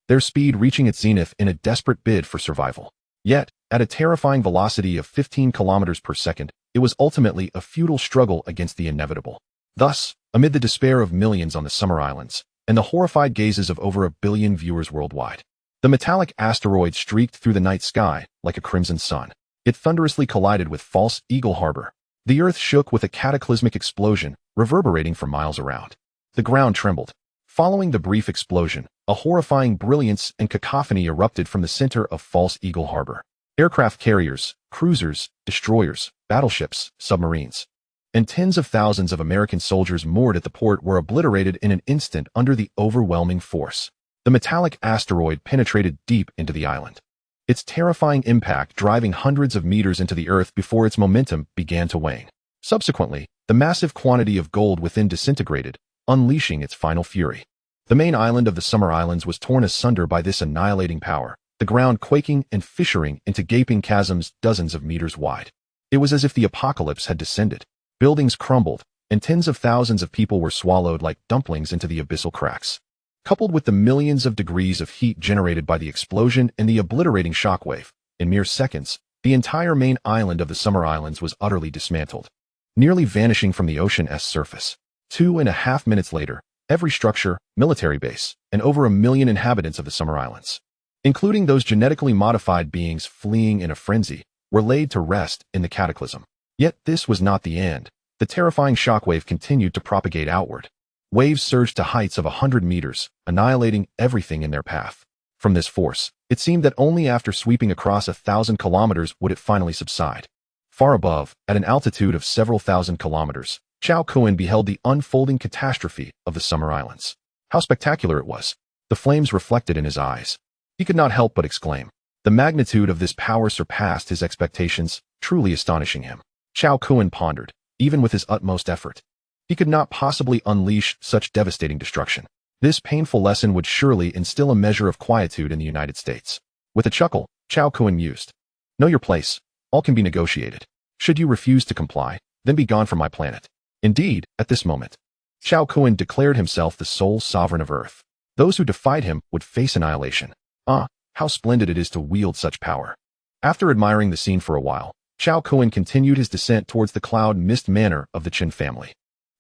A: their speed reaching its zenith in a desperate bid for survival. Yet, at a terrifying velocity of 15 kilometers per second, it was ultimately a futile struggle against the inevitable. Thus, amid the despair of millions on the Summer Islands, and the horrified gazes of over 1 billion viewers worldwide, the metallic asteroid streaked through the night sky like a crimson sun. It thunderously collided with False Eagle Harbor. The earth shook with a cataclysmic explosion, reverberating for miles around. The ground trembled. Following the brief explosion, a horrifying brilliance and cacophony erupted from the center of False Eagle Harbor. Aircraft carriers, cruisers, destroyers, battleships, submarines, and tens of thousands of American soldiers moored at the port were obliterated in an instant under the overwhelming force. The metallic asteroid penetrated deep into the island, its terrifying impact driving hundreds of meters into the Earth before its momentum began to wane. Subsequently, the massive quantity of gold within disintegrated, unleashing its final fury. The main island of the Summer Islands was torn asunder by this annihilating power, the ground quaking and fissuring into gaping chasms dozens of meters wide. It was as if the apocalypse had descended. Buildings crumbled, and tens of thousands of people were swallowed like dumplings into the abyssal cracks. Coupled with the millions of degrees of heat generated by the explosion and the obliterating shockwave, in mere seconds, the entire main island of the Summer Islands was utterly dismantled, nearly vanishing from the ocean's surface. 2.5 minutes later, every structure, military base, and over 1 million inhabitants of the Summer Islands, including those genetically modified beings fleeing in a frenzy, were laid to rest in the cataclysm. Yet this was not the end. The terrifying shockwave continued to propagate outward. Waves surged to heights of 100 meters, annihilating everything in their path. From this force, it seemed that only after sweeping across 1,000 kilometers would it finally subside. Far above, at an altitude of several thousand kilometers, Cao Kun beheld the unfolding catastrophe of the Summer Islands. How spectacular it was! The flames reflected in his eyes. He could not help but exclaim. The magnitude of this power surpassed his expectations, truly astonishing him. Cao Kun pondered, even with his utmost effort. He could not possibly unleash such devastating destruction. This painful lesson would surely instill a measure of quietude in the United States. With a chuckle, Cao Kun mused. Know your place. All can be negotiated. Should you refuse to comply, then be gone from my planet. Indeed, at this moment, Cao Kun declared himself the sole sovereign of Earth. Those who defied him would face annihilation. Ah, how splendid it is to wield such power. After admiring the scene for a while, Cao Kun continued his descent towards the cloud mist manor of the Qin family.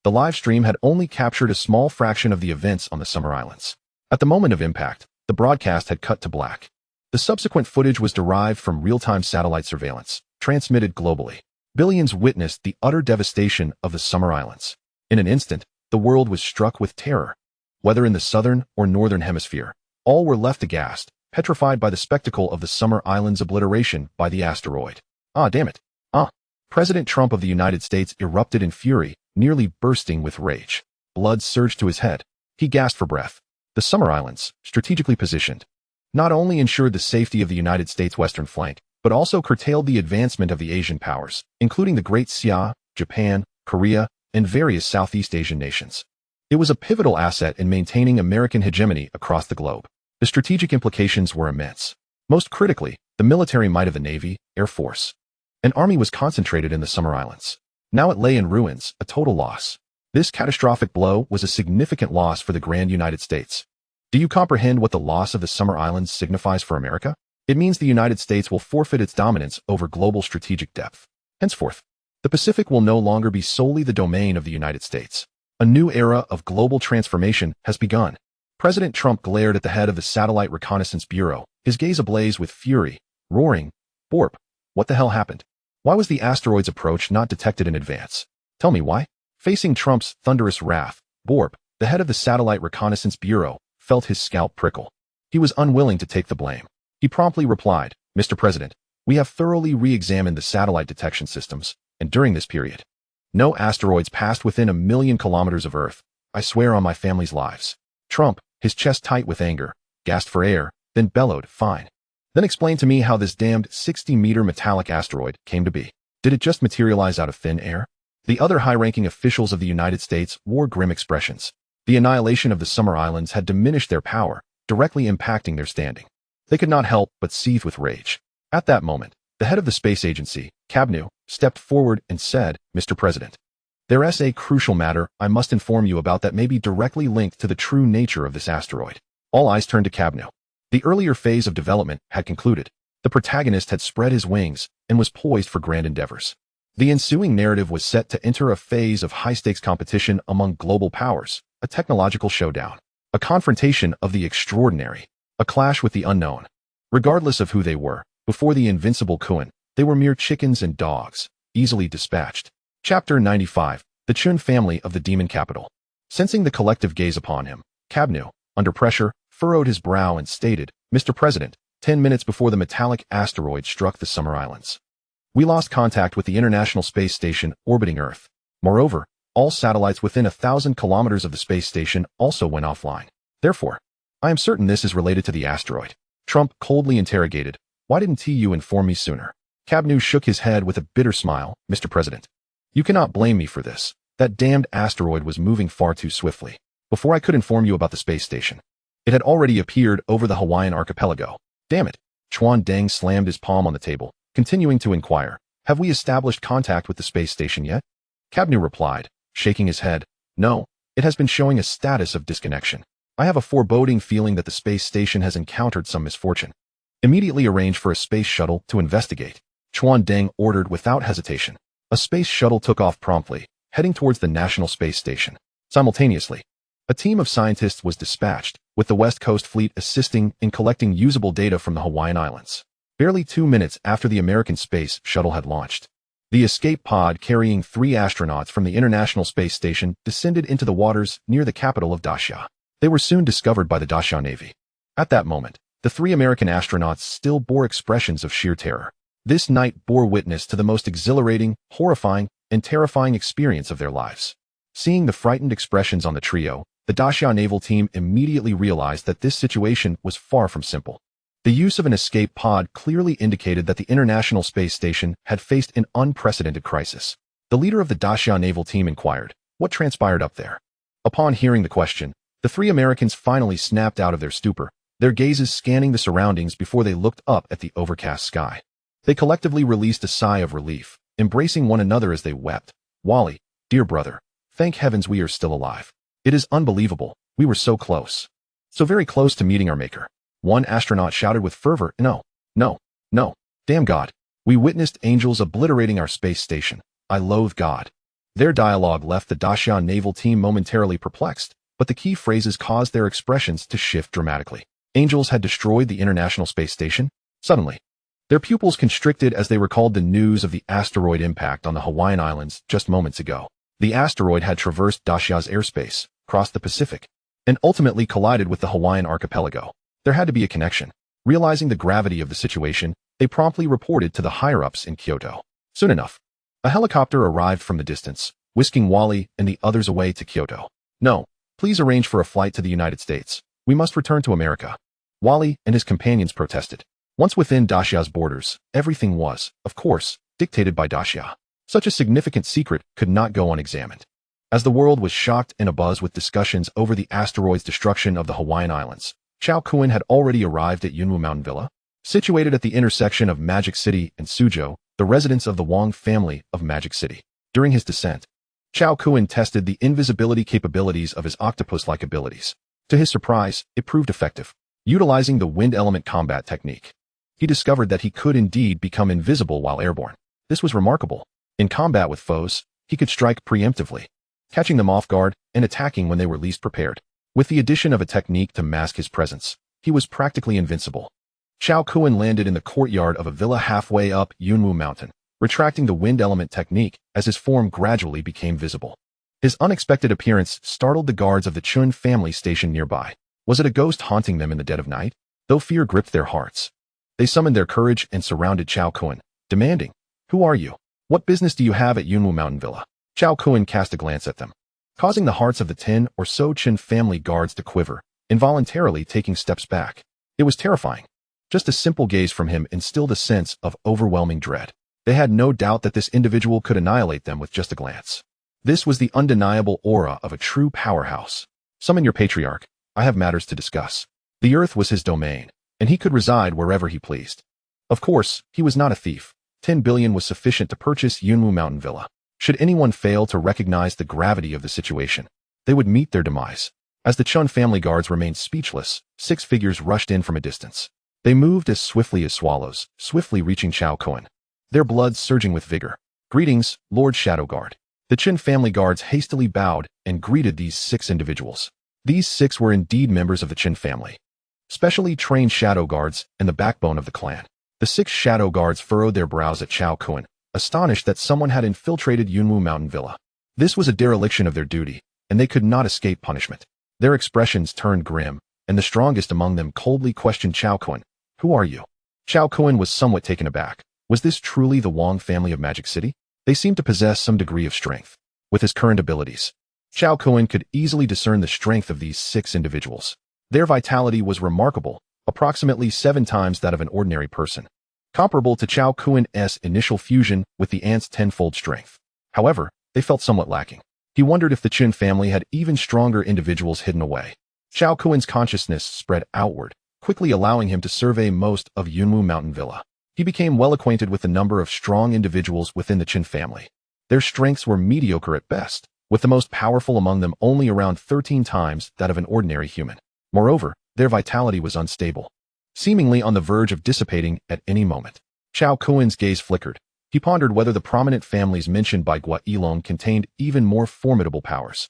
A: The live stream had only captured a small fraction of the events on the Summer Islands. At the moment of impact, the broadcast had cut to black. The subsequent footage was derived from real-time satellite surveillance, transmitted globally. Billions witnessed the utter devastation of the Summer Islands. In an instant, the world was struck with terror. Whether in the southern or northern hemisphere, all were left aghast, petrified by the spectacle of the Summer Islands' obliteration by the asteroid. Ah, damn it. Ah. President Trump of the United States erupted in fury, nearly bursting with rage. Blood surged to his head. He gasped for breath. The Summer Islands, strategically positioned, not only ensured the safety of the United States' western flank, but also curtailed the advancement of the Asian powers, including the Great Xia, Japan, Korea, and various Southeast Asian nations. It was a pivotal asset in maintaining American hegemony across the globe. The strategic implications were immense. Most critically, the military might of the Navy, Air Force, and Army was concentrated in the Summer Islands. Now it lay in ruins, a total loss. This catastrophic blow was a significant loss for the grand United States. Do you comprehend what the loss of the Summer Islands signifies for America? It means the United States will forfeit its dominance over global strategic depth. Henceforth, the Pacific will no longer be solely the domain of the United States. A new era of global transformation has begun. President Trump glared at the head of the Satellite Reconnaissance Bureau, his gaze ablaze with fury, roaring, "Borp, what the hell happened? Why was the asteroid's approach not detected in advance? Tell me why?" Facing Trump's thunderous wrath, Borp, the head of the Satellite Reconnaissance Bureau, felt his scalp prickle. He was unwilling to take the blame. He promptly replied, "Mr. President, we have thoroughly re-examined the satellite detection systems, and during this period, no asteroids passed within 1 million kilometers of Earth. I swear on my family's lives." Trump, his chest tight with anger, gasped for air, then bellowed, "Fine. Then explain to me how this damned 60-meter metallic asteroid came to be. Did it just materialize out of thin air?" The other high-ranking officials of the United States wore grim expressions. The annihilation of the Summer Islands had diminished their power, directly impacting their standing. They could not help but seethe with rage. At that moment, the head of the space agency, Cabnew, stepped forward and said, "Mr. President, there's a crucial matter I must inform you about that may be directly linked to the true nature of this asteroid." All eyes turned to Cabnew. The earlier phase of development had concluded. The protagonist had spread his wings and was poised for grand endeavors. The ensuing narrative was set to enter a phase of high-stakes competition among global powers, a technological showdown, a confrontation of the extraordinary, a clash with the unknown. Regardless of who they were, before the invincible Kun, they were mere chickens and dogs, easily dispatched. Chapter 95, The Qin Family of the Demon Capital. Sensing the collective gaze upon him, Cabnew, under pressure, furrowed his brow and stated, "Mr. President, 10 minutes before the metallic asteroid struck the Summer Islands, we lost contact with the International Space Station orbiting Earth. Moreover, all satellites within 1,000 kilometers of the space station also went offline. Therefore, I am certain this is related to the asteroid." Trump coldly interrogated, Why didn't you inform me sooner? Cabnu shook his head with a bitter smile. Mr. President, you cannot blame me for this. That damned asteroid was moving far too swiftly. Before I could inform you about the space station, it had already appeared over the Hawaiian archipelago. Damn it. Chuan Deng slammed his palm on the table, continuing to inquire, have we established contact with the space station yet? Cabnu replied, shaking his head, no, it has been showing a status of disconnection. I have a foreboding feeling that the space station has encountered some misfortune. Immediately arrange for a space shuttle to investigate. Chuan Deng ordered without hesitation. A space shuttle took off promptly, heading towards the National Space Station. Simultaneously, a team of scientists was dispatched, with the West Coast Fleet assisting in collecting usable data from the Hawaiian Islands. Barely 2 minutes after the American space shuttle had launched, the escape pod carrying 3 astronauts from the International Space Station descended into the waters near the capital of Dacia. They were soon discovered by the Dacia Navy. At that moment, the 3 American astronauts still bore expressions of sheer terror. This night bore witness to the most exhilarating, horrifying, and terrifying experience of their lives. Seeing the frightened expressions on the trio, the Dacia naval team immediately realized that this situation was far from simple. The use of an escape pod clearly indicated that the International Space Station had faced an unprecedented crisis. The leader of the Dacia naval team inquired, what transpired up there? Upon hearing the question, the 3 Americans finally snapped out of their stupor, their gazes scanning the surroundings before they looked up at the overcast sky. They collectively released a sigh of relief, embracing one another as they wept. Wally, dear brother, thank heavens we are still alive. It is unbelievable, we were so close. So very close to meeting our maker. One astronaut shouted with fervor, no, damn God. We witnessed angels obliterating our space station. I loathe God. Their dialogue left the Dacia naval team momentarily perplexed, but the key phrases caused their expressions to shift dramatically. Angels had destroyed the International Space Station? Suddenly, their pupils constricted as they recalled the news of the asteroid impact on the Hawaiian Islands just moments ago. The asteroid had traversed Dacia's airspace, crossed the Pacific, and ultimately collided with the Hawaiian archipelago. There had to be a connection. Realizing the gravity of the situation, they promptly reported to the higher-ups in Kyoto. Soon enough, a helicopter arrived from the distance, whisking Wally and the others away to Kyoto. No, please arrange for a flight to the United States. We must return to America. Wally and his companions protested. Once within Dacia's borders, everything was, of course, dictated by Dacia. Such a significant secret could not go unexamined. As the world was shocked and abuzz with discussions over the asteroid's destruction of the Hawaiian Islands, Cao Kun had already arrived at Yunwu Mountain Villa. Situated at the intersection of Magic City and Suzhou, the residence of the Wang family of Magic City. During his descent, Cao Kun tested the invisibility capabilities of his octopus-like abilities. To his surprise, it proved effective. Utilizing the wind element combat technique, he discovered that he could indeed become invisible while airborne. This was remarkable. In combat with foes, he could strike preemptively, catching them off guard and attacking when they were least prepared. With the addition of a technique to mask his presence, he was practically invincible. Cao Kun landed in the courtyard of a villa halfway up Yunwu Mountain, retracting the wind element technique as his form gradually became visible. His unexpected appearance startled the guards of the Chun family stationed nearby. Was it a ghost haunting them in the dead of night? Though fear gripped their hearts, they summoned their courage and surrounded Cao Kun, demanding, who are you? What business do you have at Yunwu Mountain Villa? Cao Kun cast a glance at them, causing the hearts of the 10 or so Chun family guards to quiver, involuntarily taking steps back. It was terrifying. Just a simple gaze from him instilled a sense of overwhelming dread. They had no doubt that this individual could annihilate them with just a glance. This was the undeniable aura of a true powerhouse. Summon your patriarch. I have matters to discuss. The earth was his domain, and he could reside wherever he pleased. Of course, he was not a thief. 10 billion was sufficient to purchase Yunwu Mountain Villa. Should anyone fail to recognize the gravity of the situation, they would meet their demise. As the Chun family guards remained speechless, 6 figures rushed in from a distance. They moved as swiftly as swallows, swiftly reaching Cao Kun, their blood surging with vigor. Greetings, Lord Shadow Guard. The Chun family guards hastily bowed and greeted these 6 individuals. These 6 were indeed members of the Chun family, specially trained shadow guards and the backbone of the clan. The 6 shadow guards furrowed their brows at Cao Kun, astonished that someone had infiltrated Yunwu Mountain Villa. This was a dereliction of their duty, and they could not escape punishment. Their expressions turned grim, and the strongest among them coldly questioned Cao Kun, who are you? Cao Kun was somewhat taken aback. Was this truly the Wang family of Magic City? They seemed to possess some degree of strength. With his current abilities, Cao Kun could easily discern the strength of these 6 individuals. Their vitality was remarkable, approximately 7 times that of an ordinary person. comparable to Cao Kun's initial fusion with the ant's tenfold strength. However, they felt somewhat lacking. He wondered if the Qin family had even stronger individuals hidden away. Cao Kun's consciousness spread outward, quickly allowing him to survey most of Yunwu Mountain Villa. He became well acquainted with the number of strong individuals within the Qin family. Their strengths were mediocre at best, with the most powerful among them only around 13 times that of an ordinary human. Moreover, their vitality was unstable, seemingly on the verge of dissipating at any moment. Cao Kun's gaze flickered. He pondered whether the prominent families mentioned by Gua Yilong contained even more formidable powers.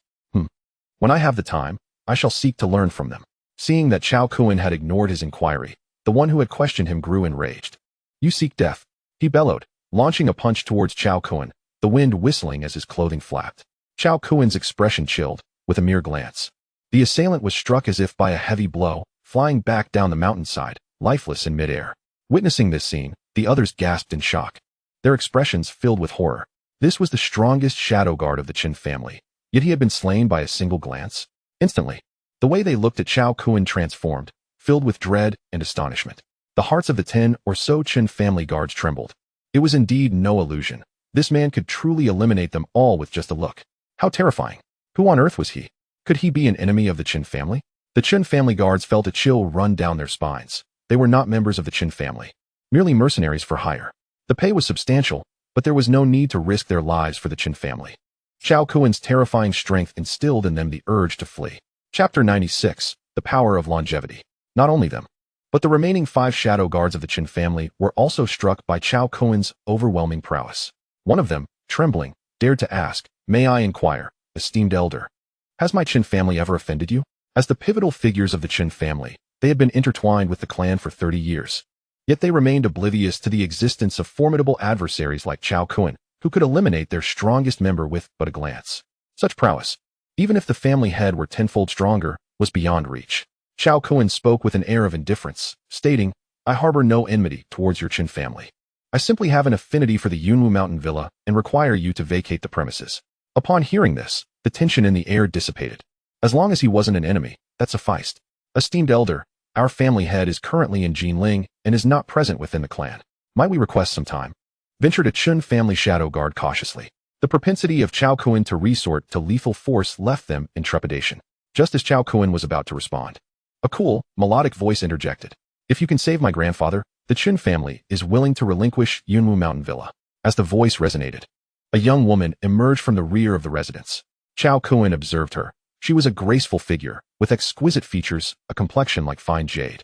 A: When I have the time, I shall seek to learn from them. Seeing that Cao Kun had ignored his inquiry, the one who had questioned him grew enraged. You seek death, he bellowed, launching a punch towards Cao Kun, the wind whistling as his clothing flapped. Cao Kun's expression chilled, with a mere glance. The assailant was struck as if by a heavy blow, flying back down the mountainside, lifeless in midair. Witnessing this scene, the others gasped in shock, their expressions filled with horror. This was the strongest shadow guard of the Qin family, yet he had been slain by a single glance. Instantly, the way they looked at Cao Kun transformed, filled with dread and astonishment. The hearts of the 10 or so Qin family guards trembled. It was indeed no illusion. This man could truly eliminate them all with just a look. How terrifying. Who on earth was he? Could he be an enemy of the Qin family? The Qin family guards felt a chill run down their spines. They were not members of the Qin family, merely mercenaries for hire. The pay was substantial, but there was no need to risk their lives for the Qin family. Cao Kun's terrifying strength instilled in them the urge to flee. Chapter 96, The Power of Longevity. Not only them, but the remaining 5 shadow guards of the Qin family were also struck by Cao Kun's overwhelming prowess. One of them, trembling, dared to ask, "May I inquire, esteemed elder, has my Qin family ever offended you?" As the pivotal figures of the Qin family, they had been intertwined with the clan for 30 years. Yet they remained oblivious to the existence of formidable adversaries like Cao Kun, who could eliminate their strongest member with but a glance. Such prowess, even if the family head were tenfold stronger, was beyond reach. Cao Kun spoke with an air of indifference, stating, "I harbor no enmity towards your Qin family. I simply have an affinity for the Yunwu Mountain Villa and require you to vacate the premises." Upon hearing this, the tension in the air dissipated. As long as he wasn't an enemy, that sufficed. "Esteemed elder, our family head is currently in Jinling and is not present within the clan. Might we request some time?" Ventured a Qin family shadow guard cautiously. The propensity of Cao Kun to resort to lethal force left them in trepidation. Just as Cao Kun was about to respond, a cool, melodic voice interjected. "If you can save my grandfather, the Qin family is willing to relinquish Yunwu Mountain Villa." As the voice resonated, a young woman emerged from the rear of the residence. Cao Kun observed her. She was a graceful figure, with exquisite features, a complexion like fine jade,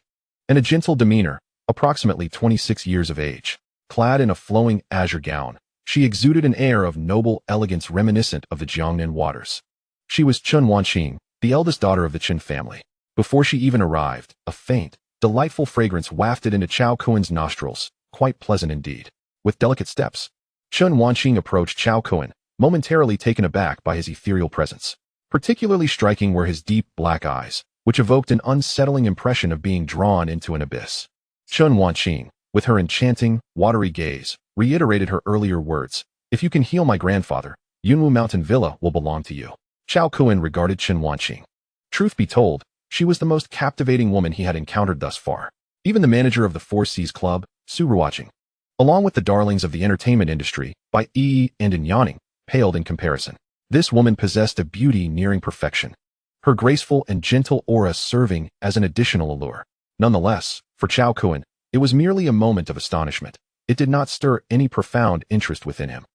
A: and a gentle demeanor, approximately 26 years of age. Clad in a flowing azure gown, she exuded an air of noble elegance reminiscent of the Jiangnan waters. She was Chun Wanqing, the eldest daughter of the Qin family. Before she even arrived, a faint, delightful fragrance wafted into Cao Kun's nostrils, quite pleasant indeed. With delicate steps, Chun Wanqing approached Cao Kun, momentarily taken aback by his ethereal presence. Particularly striking were his deep black eyes, which evoked an unsettling impression of being drawn into an abyss. Chun Wanqing, with her enchanting, watery gaze, reiterated her earlier words, "If you can heal my grandfather, Yunwu Mountain Villa will belong to you." Cao Kun regarded Chun Wanqing. Truth be told, she was the most captivating woman he had encountered thus far. Even the manager of the Four Seas Club, Su Ruoqing, along with the darlings of the entertainment industry, Bai Yi and Yanning, paled in comparison. This woman possessed a beauty nearing perfection, her graceful and gentle aura serving as an additional allure. Nonetheless, for Cao Kun, it was merely a moment of astonishment. It did not stir any profound interest within him.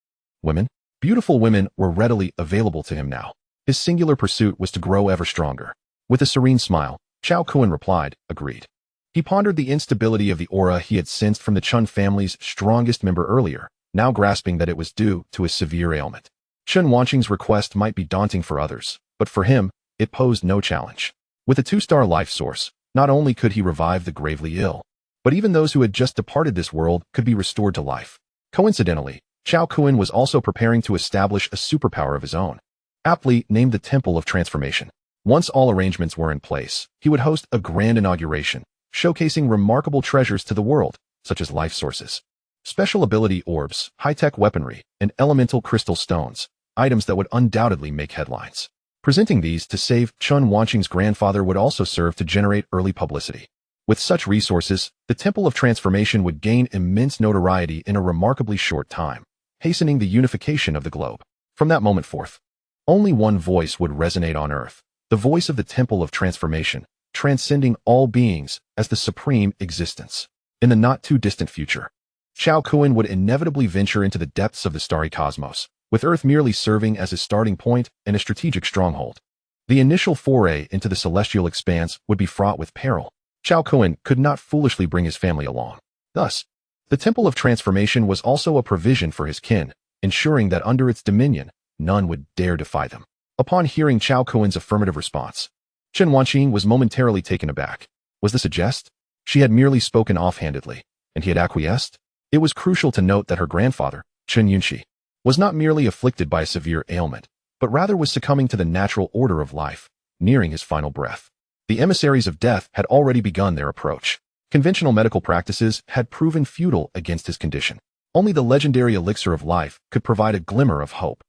A: Women? Beautiful women were readily available to him now. His singular pursuit was to grow ever stronger. With a serene smile, Cao Kun replied, "Agreed." He pondered the instability of the aura he had sensed from the Chun family's strongest member earlier, now grasping that it was due to a severe ailment. Chun Wanqing's request might be daunting for others, but for him, it posed no challenge. With a 2-star life source, not only could he revive the gravely ill, but even those who had just departed this world could be restored to life. Coincidentally, Cao Kun was also preparing to establish a superpower of his own, aptly named the Temple of Transformation. Once all arrangements were in place, he would host a grand inauguration, showcasing remarkable treasures to the world, such as life sources, special ability orbs, high-tech weaponry, and elemental crystal stones, items that would undoubtedly make headlines. Presenting these to save Chun Wanqing's grandfather would also serve to generate early publicity. With such resources, the Temple of Transformation would gain immense notoriety in a remarkably short time, hastening the unification of the globe. From that moment forth, only one voice would resonate on Earth, the voice of the Temple of Transformation, transcending all beings as the supreme existence. In the not-too-distant future, Cao Kun would inevitably venture into the depths of the starry cosmos, with Earth merely serving as his starting point and a strategic stronghold. The initial foray into the celestial expanse would be fraught with peril. Cao Kun could not foolishly bring his family along. Thus, the Temple of Transformation was also a provision for his kin, ensuring that under its dominion, none would dare defy them. Upon hearing Cao Kun's affirmative response, Chen Wanqing was momentarily taken aback. Was this a jest? She had merely spoken offhandedly, and he had acquiesced? It was crucial to note that her grandfather, Chen Yunxi, was not merely afflicted by a severe ailment, but rather was succumbing to the natural order of life, nearing his final breath. The emissaries of death had already begun their approach. Conventional medical practices had proven futile against his condition. Only the legendary elixir of life could provide a glimmer of hope.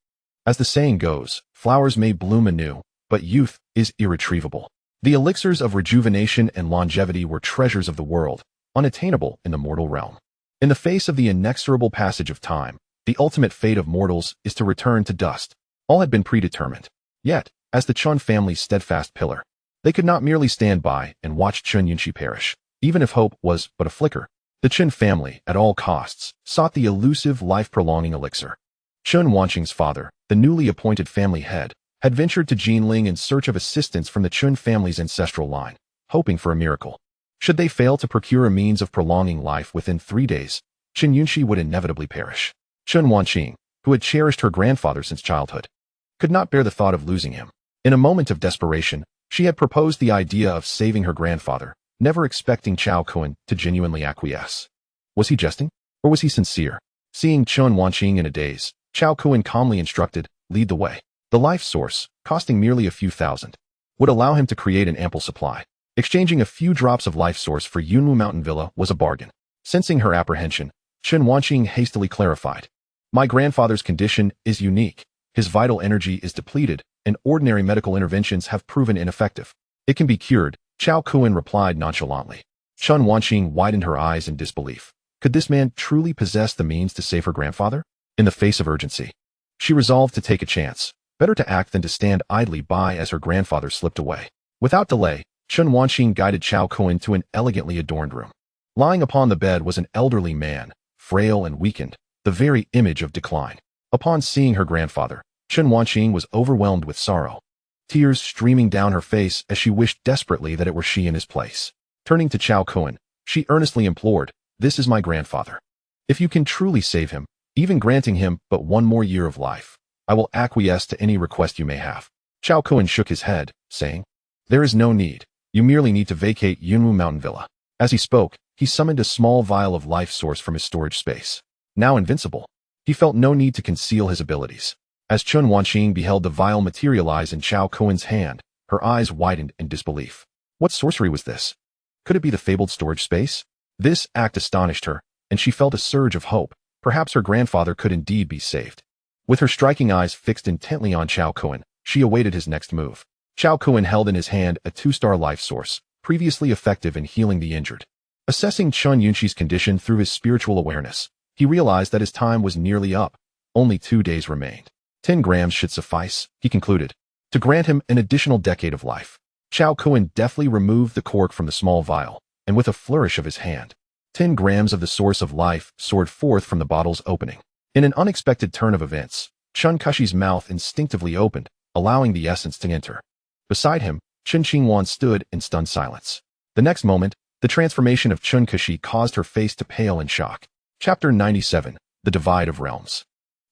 A: As the saying goes, flowers may bloom anew, but youth is irretrievable. The elixirs of rejuvenation and longevity were treasures of the world, unattainable in the mortal realm. In the face of the inexorable passage of time, the ultimate fate of mortals is to return to dust. All had been predetermined. Yet, as the Chun family's steadfast pillar, they could not merely stand by and watch Chen Yunxi perish. Even if hope was but a flicker, the Chen family, at all costs, sought the elusive life-prolonging elixir. Chen Wanqing's father, the newly appointed family head, had ventured to Jinling in search of assistance from the Chun family's ancestral line, hoping for a miracle. Should they fail to procure a means of prolonging life within 3 days, Chen Yunxi would inevitably perish. Chen Wanqing, who had cherished her grandfather since childhood, could not bear the thought of losing him. In a moment of desperation, she had proposed the idea of saving her grandfather, never expecting Cao Kun to genuinely acquiesce. Was he jesting? Or was he sincere? Seeing Chen Wanqing in a daze, Cao Kun calmly instructed, "Lead the way." The life source, costing merely a few thousand, would allow him to create an ample supply. Exchanging a few drops of life source for Yunwu Mountain Villa was a bargain. Sensing her apprehension, Chen Wanqing hastily clarified, "My grandfather's condition is unique. His vital energy is depleted, and ordinary medical interventions have proven ineffective. It can be cured," Cao Kun replied nonchalantly. Chen Wanqing widened her eyes in disbelief. Could this man truly possess the means to save her grandfather? In the face of urgency, she resolved to take a chance. Better to act than to stand idly by as her grandfather slipped away. Without delay, Chen Wanqing guided Cao Kun to an elegantly adorned room. Lying upon the bed was an elderly man, frail and weakened, the very image of decline. Upon seeing her grandfather, Chen Wanqing was overwhelmed with sorrow, tears streaming down her face as she wished desperately that it were she in his place. Turning to Cao Kun, she earnestly implored, "This is my grandfather. If you can truly save him, even granting him but 1 more year of life, I will acquiesce to any request you may have." Cao Kun shook his head, saying, "There is no need. You merely need to vacate Yunwu Mountain Villa." As he spoke, he summoned a small vial of life source from his storage space. Now invincible, he felt no need to conceal his abilities. As Chen Wanqing beheld the vial materialize in Cao Kun's hand, her eyes widened in disbelief. What sorcery was this? Could it be the fabled storage space? This act astonished her, and she felt a surge of hope. Perhaps her grandfather could indeed be saved. With her striking eyes fixed intently on Cao Kun, she awaited his next move. Cao Kun held in his hand a 2-star life source, previously effective in healing the injured. Assessing Chen Yunxi's condition through his spiritual awareness, he realized that his time was nearly up. Only 2 days remained. 10 grams should suffice, he concluded, to grant him an additional decade of life. Cao Kun deftly removed the cork from the small vial, and with a flourish of his hand, 10 grams of the source of life soared forth from the bottle's opening. In an unexpected turn of events, Chun Kushi's mouth instinctively opened, allowing the essence to enter. Beside him, Chen Qingwan stood in stunned silence. The next moment, the transformation of Chun Kushi caused her face to pale in shock. Chapter 97, The Divide of Realms.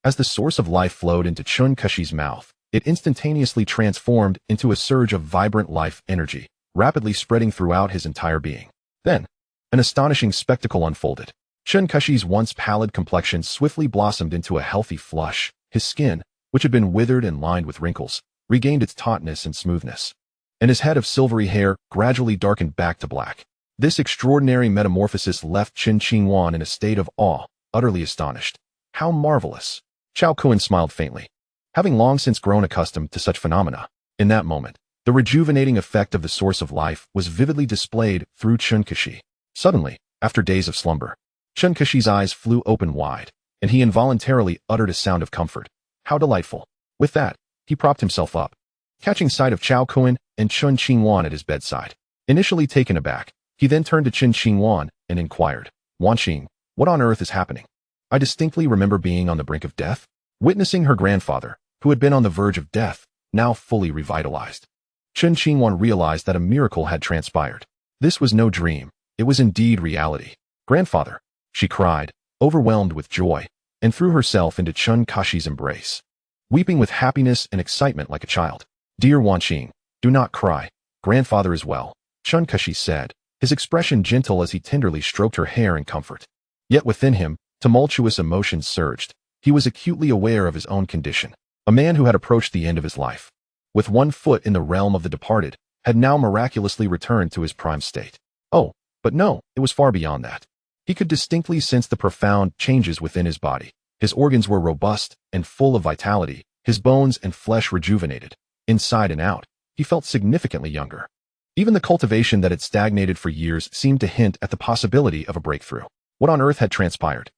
A: As the source of life flowed into Chun Kushi's mouth, it instantaneously transformed into a surge of vibrant life energy, rapidly spreading throughout his entire being. Then, an astonishing spectacle unfolded. Chun Kushi's once pallid complexion swiftly blossomed into a healthy flush. His skin, which had been withered and lined with wrinkles, regained its tautness and smoothness, and his head of silvery hair gradually darkened back to black. This extraordinary metamorphosis left Chen Qingwan in a state of awe, utterly astonished. How marvelous! Cao Kun smiled faintly, having long since grown accustomed to such phenomena. In that moment, The rejuvenating effect of the source of life was vividly displayed through Chunkashi. Suddenly, after days of slumber, Chunkashi's eyes flew open wide, and he involuntarily uttered a sound of comfort. How delightful. With that, he propped himself up, catching sight of Cao Kun and Chun Qingwan at his bedside. Initially taken aback, he then turned to Qin Qingwan and inquired, "Wanqing, what on earth is happening?" I distinctly remember being on the brink of death, witnessing her grandfather, who had been on the verge of death, now fully revitalized. Qin Qingwan realized that a miracle had transpired. This was no dream, it was indeed reality. "Grandfather," she cried, overwhelmed with joy, and threw herself into Chun Kashi's embrace, weeping with happiness and excitement like a child. "Dear Wanqing, do not cry. Grandfather is well," Chun Kashi said, his expression gentle as he tenderly stroked her hair in comfort. Yet within him, tumultuous emotions surged. He was acutely aware of his own condition. A man who had approached the end of his life, with one foot in the realm of the departed, had now miraculously returned to his prime state. Oh, but no, it was far beyond that. He could distinctly sense the profound changes within his body. His organs were robust and full of vitality, his bones and flesh rejuvenated. Inside and out, he felt significantly younger. Even the cultivation that had stagnated for years seemed to hint at the possibility of a breakthrough. What on earth had transpired?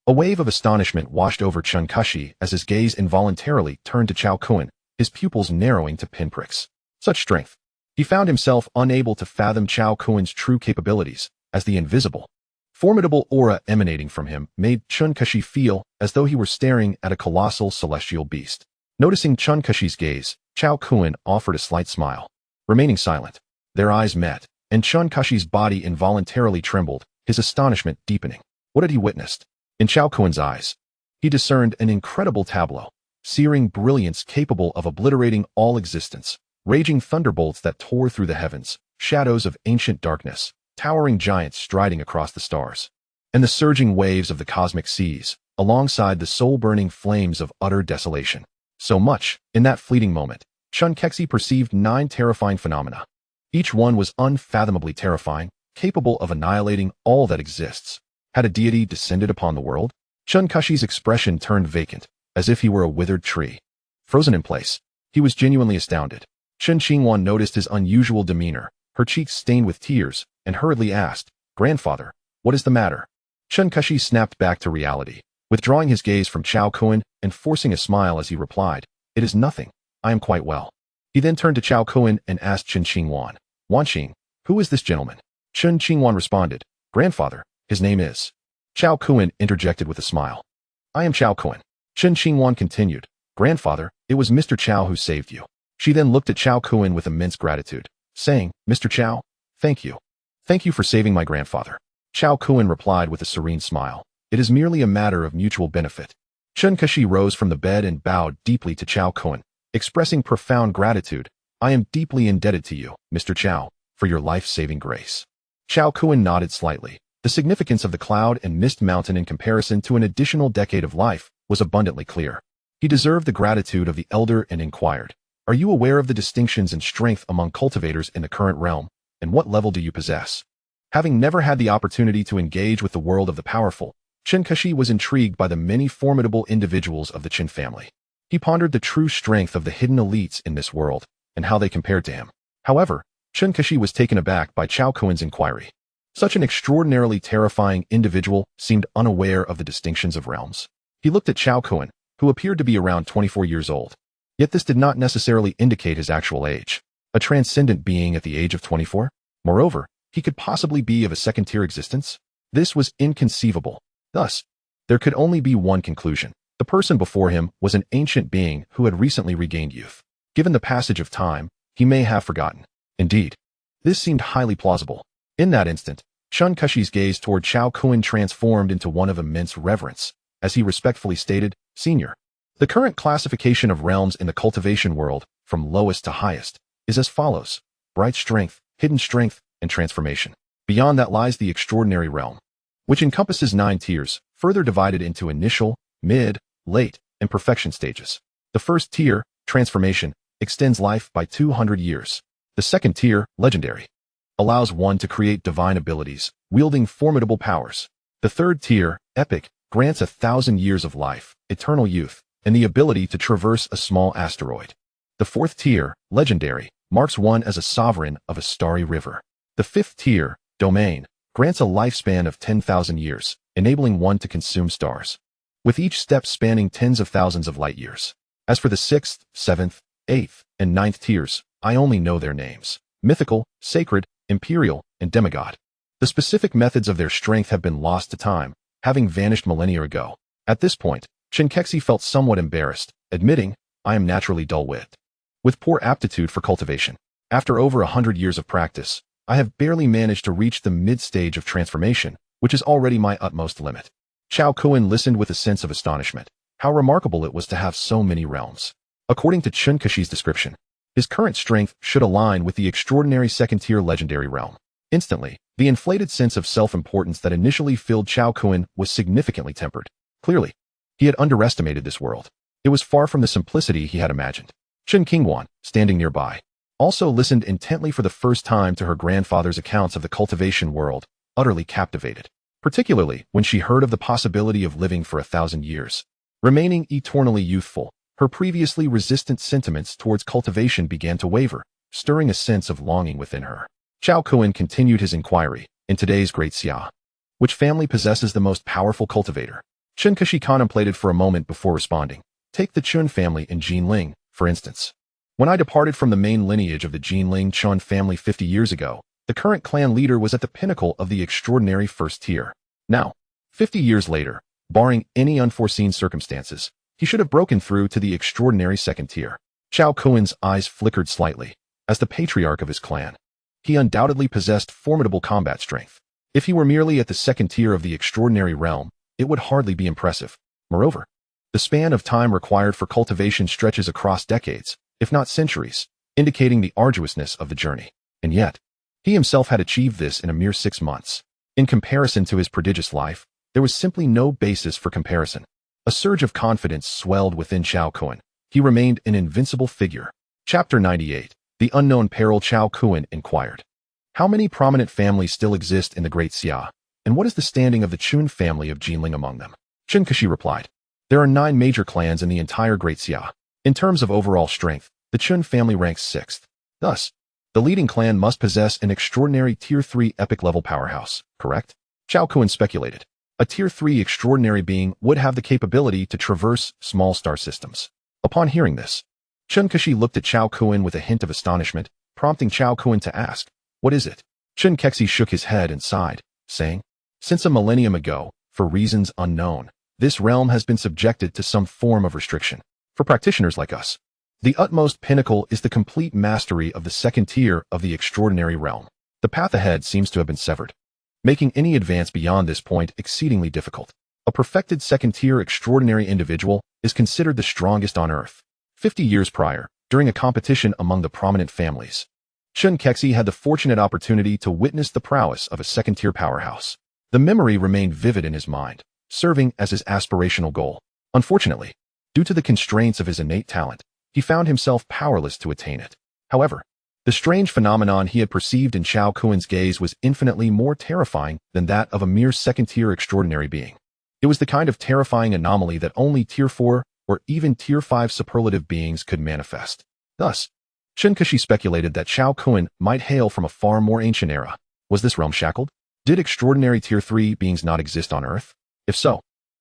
A: A wave of astonishment washed over Chun Kashi as his gaze involuntarily turned to Cao Kun, his pupils narrowing to pinpricks. Such strength. He found himself unable to fathom Cao Kun's true capabilities, as the invisible, formidable aura emanating from him made Chun Kashi feel as though he were staring at a colossal celestial beast. Noticing Chun Kashi's gaze, Cao Kun offered a slight smile. Remaining silent, their eyes met, and Chun Kashi's body involuntarily trembled, his astonishment deepening. What had he witnessed? In Cao Kun's eyes, he discerned an incredible tableau, searing brilliance capable of obliterating all existence, raging thunderbolts that tore through the heavens, shadows of ancient darkness, towering giants striding across the stars, and the surging waves of the cosmic seas, alongside the soul-burning flames of utter desolation. So much, in that fleeting moment, Chun Kexi perceived 9 terrifying phenomena. Each one was unfathomably terrifying, capable of annihilating all that exists. Had a deity descended upon the world? Chun Kashi's expression turned vacant, as if he were a withered tree. Frozen in place, he was genuinely astounded. Qin Qingwan noticed his unusual demeanor, her cheeks stained with tears, and hurriedly asked, "Grandfather, what is the matter?" Chun Kashi snapped back to reality, withdrawing his gaze from Cao Kun and forcing a smile as he replied, "It is nothing. I am quite well." He then turned to Cao Kun and asked Qin Qingwan, "Wanqing, who is this gentleman?" Qin Qingwan responded, "Grandfather, his name is..." Cao Kun interjected with a smile. "I am Cao Kun." Qin Qingwan continued, "Grandfather, it was Mr. Cao who saved you." She then looked at Cao Kun with immense gratitude, saying, "Mr. Cao, thank you. Thank you for saving my grandfather." Cao Kun replied with a serene smile, "It is merely a matter of mutual benefit." Chun Kashi rose from the bed and bowed deeply to Cao Kun, expressing profound gratitude. "I am deeply indebted to you, Mr. Cao, for your life-saving grace." Cao Kun nodded slightly. The significance of the cloud and mist mountain in comparison to an additional decade of life was abundantly clear. He deserved the gratitude of the elder and inquired, "Are you aware of the distinctions and strength among cultivators in the current realm, and what level do you possess?" Having never had the opportunity to engage with the world of the powerful, Qin Kashi was intrigued by the many formidable individuals of the Qin family. He pondered the true strength of the hidden elites in this world, and how they compared to him. However, Qin Kashi was taken aback by Cao Kun's inquiry. Such an extraordinarily terrifying individual seemed unaware of the distinctions of realms. He looked at Cao Kun, who appeared to be around 24 years old. Yet this did not necessarily indicate his actual age. A transcendent being at the age of 24? Moreover, he could possibly be of a second-tier existence? This was inconceivable. Thus, there could only be one conclusion. The person before him was an ancient being who had recently regained youth. Given the passage of time, he may have forgotten. Indeed, this seemed highly plausible. In that instant, Chun Kashi's gaze toward Cao Kun transformed into one of immense reverence, as he respectfully stated, "Senior." The current classification of realms in the cultivation world, from lowest to highest, is as follows: bright strength, hidden strength, and transformation. Beyond that lies the extraordinary realm, which encompasses 9 tiers, further divided into initial, mid, late, and perfection stages. The first tier, transformation, extends life by 200 years. The second tier, legendary, allows one to create divine abilities, wielding formidable powers. The third tier, epic, grants 1,000 years of life, eternal youth, and the ability to traverse a small asteroid. The fourth tier, legendary, marks one as a sovereign of a starry river. The fifth tier, domain, grants a lifespan of 10,000 years, enabling one to consume stars, with each step spanning tens of thousands of light years. As for the sixth, seventh, eighth, and ninth tiers, I only know their names: mythical, sacred, imperial, and demigod. The specific methods of their strength have been lost to time, having vanished millennia ago. At this point, Shinkeksi felt somewhat embarrassed, admitting, "I am naturally dull-witted, with poor aptitude for cultivation. After over 100 years of practice, I have barely managed to reach the mid-stage of transformation, which is already my utmost limit." Cao Kun listened with a sense of astonishment. How remarkable it was to have so many realms. According to Shinkeshi's description, his current strength should align with the extraordinary second-tier legendary realm. Instantly, the inflated sense of self-importance that initially filled Cao Kun was significantly tempered. Clearly, he had underestimated this world. It was far from the simplicity he had imagined. Chen Qingguan, standing nearby, also listened intently for the first time to her grandfather's accounts of the cultivation world, utterly captivated, particularly when she heard of the possibility of living for 1,000 years. Remaining eternally youthful, her previously resistant sentiments towards cultivation began to waver, stirring a sense of longing within her. Cao Kun continued his inquiry. In today's Great Xia, which family possesses the most powerful cultivator? Shinkeshi contemplated for a moment before responding. Take the Chun family in Jinling, for instance. When I departed from the main lineage of the Jinling Chun family 50 years ago, the current clan leader was at the pinnacle of the extraordinary first tier. Now, 50 years later, barring any unforeseen circumstances, he should have broken through to the extraordinary second tier. Cao Kun's eyes flickered slightly. As the patriarch of his clan, he undoubtedly possessed formidable combat strength. If he were merely at the second tier of the extraordinary realm, it would hardly be impressive. Moreover, the span of time required for cultivation stretches across decades, if not centuries, indicating the arduousness of the journey. And yet, he himself had achieved this in a mere 6 months. In comparison to his prodigious life, there was simply no basis for comparison. A surge of confidence swelled within Cao Kun. He remained an invincible figure. Chapter 98. The Unknown Peril. Cao Kun inquired. How many prominent families still exist in the Great Xia, and what is the standing of the Chun family of Jinling among them? Shinkeshi replied. There are 9 major clans in the entire Great Xia. In terms of overall strength, the Chun family ranks 6th. Thus, the leading clan must possess an extraordinary Tier 3 epic-level powerhouse, correct? Cao Kun speculated. A Tier 3 extraordinary being would have the capability to traverse small star systems. Upon hearing this, Shinkeshi looked at Cao Kun with a hint of astonishment, prompting Cao Kun to ask, "What is it?" Shinkeshi shook his head and sighed, saying, "Since a millennium ago, for reasons unknown, this realm has been subjected to some form of restriction. For practitioners like us, the utmost pinnacle is the complete mastery of the second tier of the extraordinary realm. The path ahead seems to have been severed, making any advance beyond this point exceedingly difficult. A perfected second-tier extraordinary individual is considered the strongest on Earth." 50 years prior, during a competition among the prominent families, Shinkeshi had the fortunate opportunity to witness the prowess of a second-tier powerhouse. The memory remained vivid in his mind, serving as his aspirational goal. Unfortunately, due to the constraints of his innate talent, he found himself powerless to attain it. However, the strange phenomenon he had perceived in Cao Kun's gaze was infinitely more terrifying than that of a mere second-tier extraordinary being. It was the kind of terrifying anomaly that only Tier 4 or even Tier 5 superlative beings could manifest. Thus, Shinkeshi speculated that Cao Kun might hail from a far more ancient era. Was this realm shackled? Did extraordinary Tier 3 beings not exist on Earth? If so,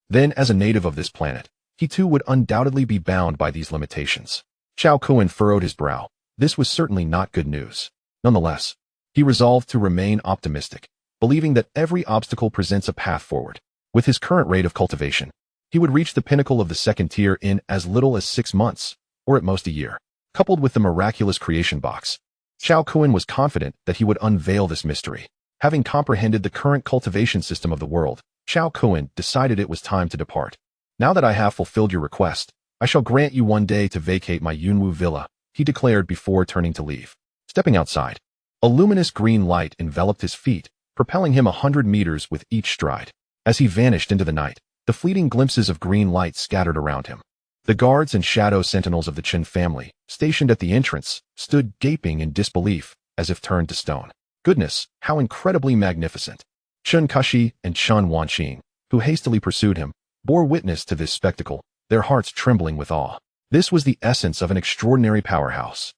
A: then as a native of this planet, he too would undoubtedly be bound by these limitations. Cao Kun furrowed his brow. This was certainly not good news. Nonetheless, he resolved to remain optimistic, believing that every obstacle presents a path forward. With his current rate of cultivation, he would reach the pinnacle of the second tier in as little as 6 months, or at most a year. Coupled with the miraculous creation box, Cao Kun was confident that he would unveil this mystery. Having comprehended the current cultivation system of the world, Cao Kun decided it was time to depart. "Now that I have fulfilled your request, I shall grant you 1 day to vacate my Yunwu villa," he declared before turning to leave. Stepping outside, a luminous green light enveloped his feet, propelling him 100 meters with each stride. As he vanished into the night, the fleeting glimpses of green light scattered around him. The guards and shadow sentinels of the Chen family, stationed at the entrance, stood gaping in disbelief, as if turned to stone. Goodness, how incredibly magnificent! Chen Kashi and Chen Wanqing, who hastily pursued him, bore witness to this spectacle, their hearts trembling with awe. This was the essence of an extraordinary powerhouse.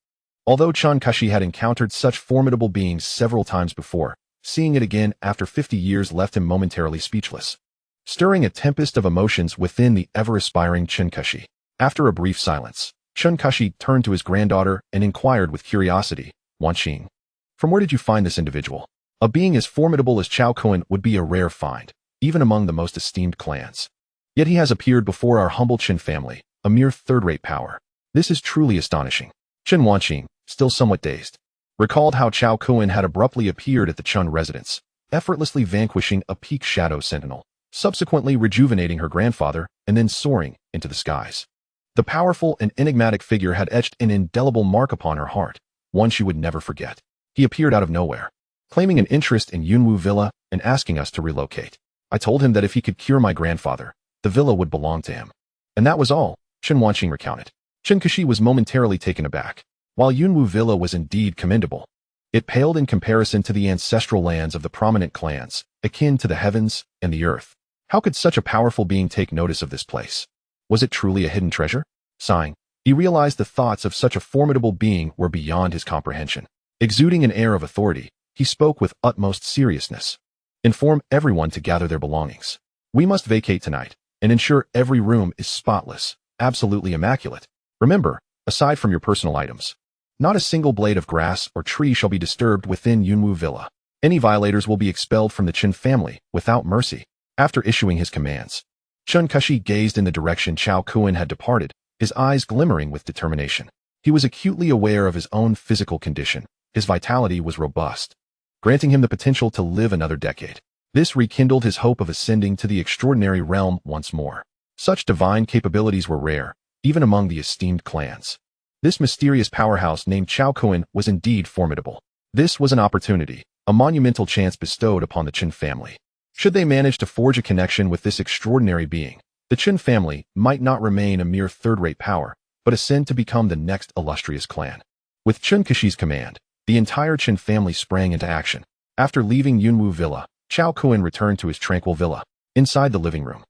A: Although Chen Kashi had encountered such formidable beings several times before, seeing it again after 50 years left him momentarily speechless, stirring a tempest of emotions within the ever-aspiring Chen Kashi. After a brief silence, Chen Kashi turned to his granddaughter and inquired with curiosity, Wanqing, from where did you find this individual? A being as formidable as Cao Kun would be a rare find, even among the most esteemed clans. Yet he has appeared before our humble Chen family, a mere third-rate power. This is truly astonishing. Chen Wanqing, still somewhat dazed, recalled how Cao Kun had abruptly appeared at the Chen residence, effortlessly vanquishing a peak shadow sentinel, subsequently rejuvenating her grandfather and then soaring into the skies. The powerful and enigmatic figure had etched an indelible mark upon her heart, one she would never forget. He appeared out of nowhere, claiming an interest in Yunwu Villa and asking us to relocate. I told him that if he could cure my grandfather, the villa would belong to him. And that was all, Chen Wanqing recounted. Chen Kashi was momentarily taken aback. While Yunwu Villa was indeed commendable, it paled in comparison to the ancestral lands of the prominent clans, akin to the heavens and the earth. How could such a powerful being take notice of this place? Was it truly a hidden treasure? Sighing, he realized the thoughts of such a formidable being were beyond his comprehension. Exuding an air of authority, he spoke with utmost seriousness. Inform everyone to gather their belongings. We must vacate tonight and ensure every room is spotless, absolutely immaculate. Remember, aside from your personal items, not a single blade of grass or tree shall be disturbed within Yunwu Villa. Any violators will be expelled from the Chen family without mercy. After issuing his commands, Chen Kashi gazed in the direction Cao Kun had departed, his eyes glimmering with determination. He was acutely aware of his own physical condition. His vitality was robust, granting him the potential to live another decade. This rekindled his hope of ascending to the extraordinary realm once more. Such divine capabilities were rare, even among the esteemed clans. This mysterious powerhouse named Cao Kun was indeed formidable. This was an opportunity, a monumental chance bestowed upon the Chen family. Should they manage to forge a connection with this extraordinary being, the Chen family might not remain a mere third-rate power, but ascend to become the next illustrious clan. With Chen Kashi's command, the entire Chen family sprang into action. After leaving Yunwu Villa, Cao Kun returned to his tranquil villa. Inside the living room,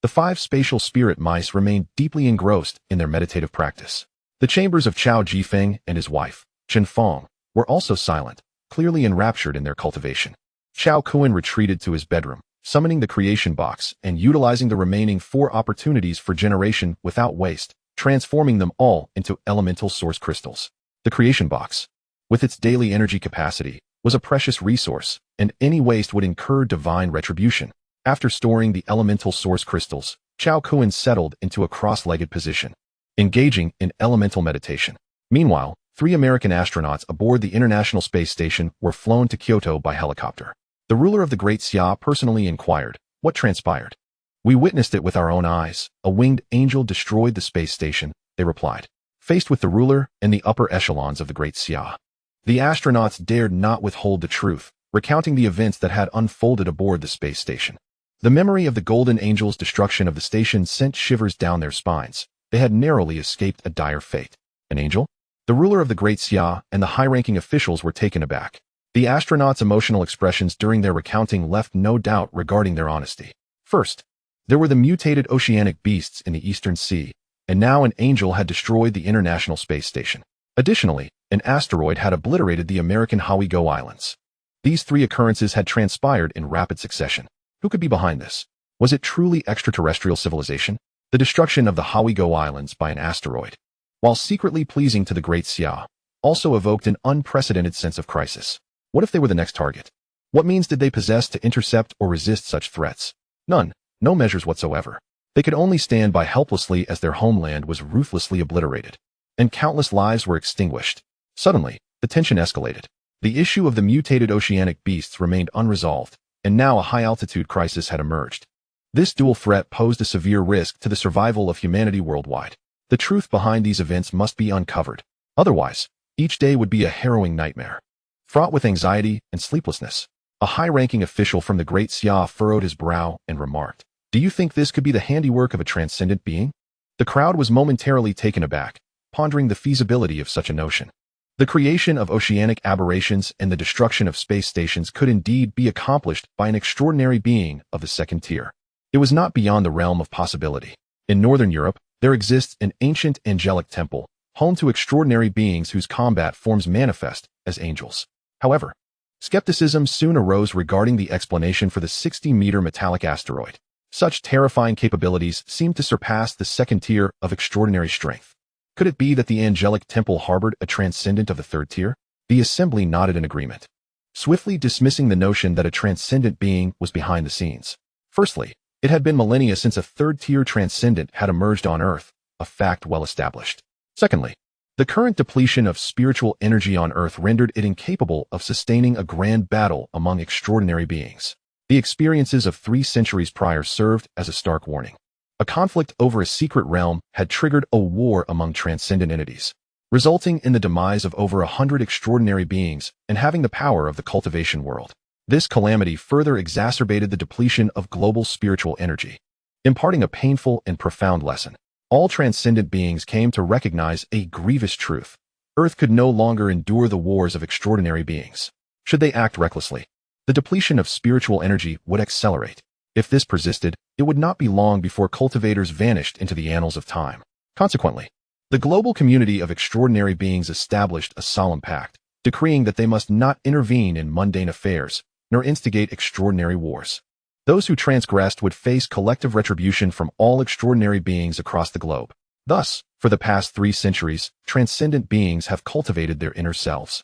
A: the 5 spatial spirit mice remained deeply engrossed in their meditative practice. The chambers of Cao Jifeng and his wife, Chen Feng, were also silent, clearly enraptured in their cultivation. Cao Kun retreated to his bedroom, summoning the creation box and utilizing the remaining 4 opportunities for generation without waste, transforming them all into elemental source crystals. The creation box, with its daily energy capacity, was a precious resource, and any waste would incur divine retribution. After storing the elemental source crystals, Cao Kun settled into a cross-legged position, engaging in elemental meditation. Meanwhile, 3 American astronauts aboard the International Space Station were flown to Kyoto by helicopter. The ruler of the Great Xia personally inquired, "What transpired?" "We witnessed it with our own eyes. A winged angel destroyed the space station," they replied. Faced with the ruler and the upper echelons of the Great Xia, the astronauts dared not withhold the truth, recounting the events that had unfolded aboard the space station. The memory of the Golden Angel's destruction of the station sent shivers down their spines. They had narrowly escaped a dire fate. An angel? The ruler of the Great Xia and the high-ranking officials were taken aback. The astronauts' emotional expressions during their recounting left no doubt regarding their honesty. First, there were the mutated oceanic beasts in the Eastern Sea, and now an angel had destroyed the International Space Station. Additionally, an asteroid had obliterated the American Hawaii Islands. These 3 occurrences had transpired in rapid succession. Who could be behind this? Was it truly extraterrestrial civilization? The destruction of the Hawaii Islands by an asteroid, while secretly pleasing to the Great Xia, also evoked an unprecedented sense of crisis. What if they were the next target? What means did they possess to intercept or resist such threats? None. No measures whatsoever. They could only stand by helplessly as their homeland was ruthlessly obliterated, and countless lives were extinguished. Suddenly, the tension escalated. The issue of the mutated oceanic beasts remained unresolved, and now a high-altitude crisis had emerged. This dual threat posed a severe risk to the survival of humanity worldwide. The truth behind these events must be uncovered. Otherwise, each day would be a harrowing nightmare, fraught with anxiety and sleeplessness. A high-ranking official from the Great Xia furrowed his brow and remarked, "Do you think this could be the handiwork of a transcendent being?" The crowd was momentarily taken aback, pondering the feasibility of such a notion. The creation of oceanic aberrations and the destruction of space stations could indeed be accomplished by an extraordinary being of the second tier. It was not beyond the realm of possibility. In Northern Europe, there exists an ancient angelic temple, home to extraordinary beings whose combat forms manifest as angels. However, skepticism soon arose regarding the explanation for the 60-meter metallic asteroid. Such terrifying capabilities seemed to surpass the second tier of extraordinary strength. Could it be that the angelic temple harbored a transcendent of the third tier? The assembly nodded in agreement, swiftly dismissing the notion that a transcendent being was behind the scenes. Firstly, it had been millennia since a third-tier transcendent had emerged on Earth, a fact well established. Secondly, the current depletion of spiritual energy on Earth rendered it incapable of sustaining a grand battle among extraordinary beings. The experiences of 3 centuries prior served as a stark warning. A conflict over a secret realm had triggered a war among transcendent entities, resulting in the demise of over 100 extraordinary beings and having the power of the cultivation world. This calamity further exacerbated the depletion of global spiritual energy, imparting a painful and profound lesson. All transcendent beings came to recognize a grievous truth. Earth could no longer endure the wars of extraordinary beings. Should they act recklessly, the depletion of spiritual energy would accelerate. If this persisted, it would not be long before cultivators vanished into the annals of time. Consequently, the global community of extraordinary beings established a solemn pact, decreeing that they must not intervene in mundane affairs, nor instigate extraordinary wars. Those who transgressed would face collective retribution from all extraordinary beings across the globe. Thus, for the past 3 centuries, transcendent beings have cultivated their inner selves,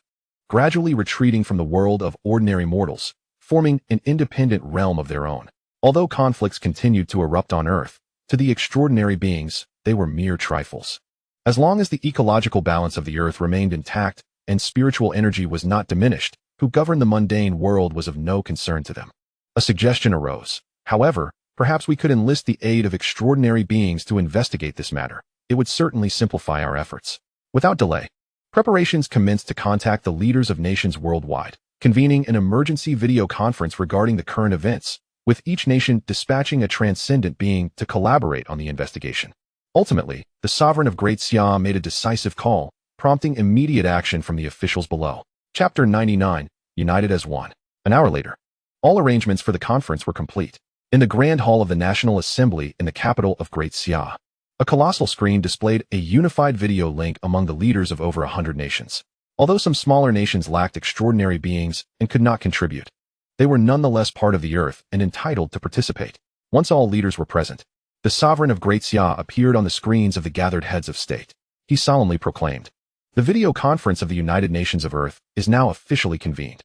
A: gradually retreating from the world of ordinary mortals, forming an independent realm of their own. Although conflicts continued to erupt on Earth, to the extraordinary beings, they were mere trifles. As long as the ecological balance of the Earth remained intact and spiritual energy was not diminished, who governed the mundane world was of no concern to them. A suggestion arose. However, perhaps we could enlist the aid of extraordinary beings to investigate this matter. It would certainly simplify our efforts. Without delay, preparations commenced to contact the leaders of nations worldwide, convening an emergency video conference regarding the current events, with each nation dispatching a transcendent being to collaborate on the investigation. Ultimately, the sovereign of Great Xia made a decisive call, prompting immediate action from the officials below. Chapter 99, United as One. An hour later, all arrangements for the conference were complete. In the Grand Hall of the National Assembly in the capital of Great Xia, a colossal screen displayed a unified video link among the leaders of over 100 nations. Although some smaller nations lacked extraordinary beings and could not contribute, they were nonetheless part of the Earth and entitled to participate. Once all leaders were present, the sovereign of Great Xia appeared on the screens of the gathered heads of state. He solemnly proclaimed, "The video conference of the United Nations of Earth is now officially convened."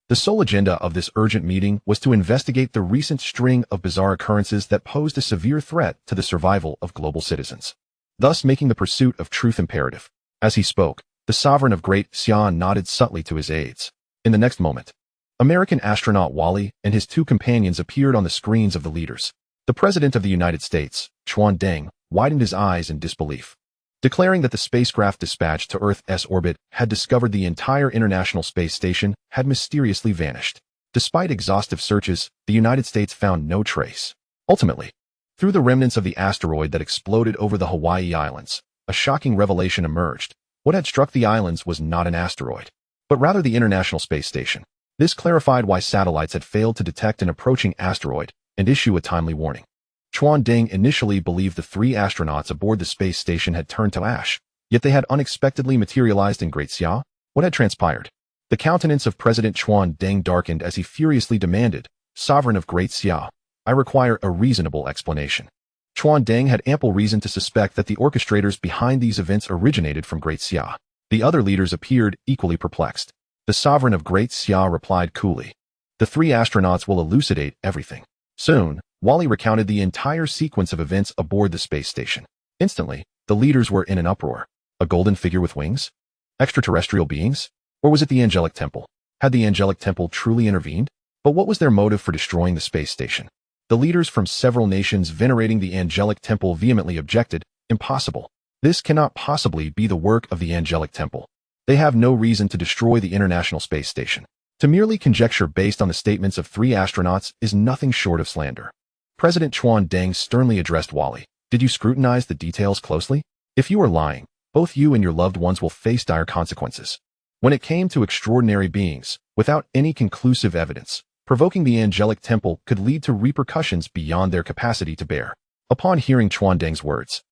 A: The sole agenda of this urgent meeting was to investigate the recent string of bizarre occurrences that posed a severe threat to the survival of global citizens, thus making the pursuit of truth imperative. As he spoke, the sovereign of Great Xia nodded subtly to his aides. In the next moment, American astronaut Wally and his 2 companions appeared on the screens of the leaders. The President of the United States, Chuan Deng, widened his eyes in disbelief, declaring that the spacecraft dispatched to Earth's orbit had discovered the entire International Space Station had mysteriously vanished. Despite exhaustive searches, the United States found no trace. Ultimately, through the remnants of the asteroid that exploded over the Hawaii Islands, a shocking revelation emerged. What had struck the islands was not an asteroid, but rather the International Space Station. This clarified why satellites had failed to detect an approaching asteroid and issue a timely warning. Chuan Deng initially believed the 3 astronauts aboard the space station had turned to ash, yet they had unexpectedly materialized in Great Xia. What had transpired? The countenance of President Chuan Deng darkened as he furiously demanded, "Sovereign of Great Xia, I require a reasonable explanation." Chuan Deng had ample reason to suspect that the orchestrators behind these events originated from Great Xia. The other leaders appeared equally perplexed. The sovereign of Great Xia replied coolly, "The 3 astronauts will elucidate everything." Soon, Wally recounted the entire sequence of events aboard the space station. Instantly, the leaders were in an uproar. A golden figure with wings? Extraterrestrial beings? Or was it the angelic temple? Had the angelic temple truly intervened? But what was their motive for destroying the space station? The leaders from several nations venerating the angelic temple vehemently objected, "Impossible. This cannot possibly be the work of the angelic temple. They have no reason to destroy the International Space Station. To merely conjecture based on the statements of 3 astronauts is nothing short of slander." President Chuan Deng sternly addressed Wally. "Did you scrutinize the details closely? If you are lying, both you and your loved ones will face dire consequences." When it came to extraordinary beings, without any conclusive evidence, provoking the angelic temple could lead to repercussions beyond their capacity to bear. Upon hearing Chuan Deng's words,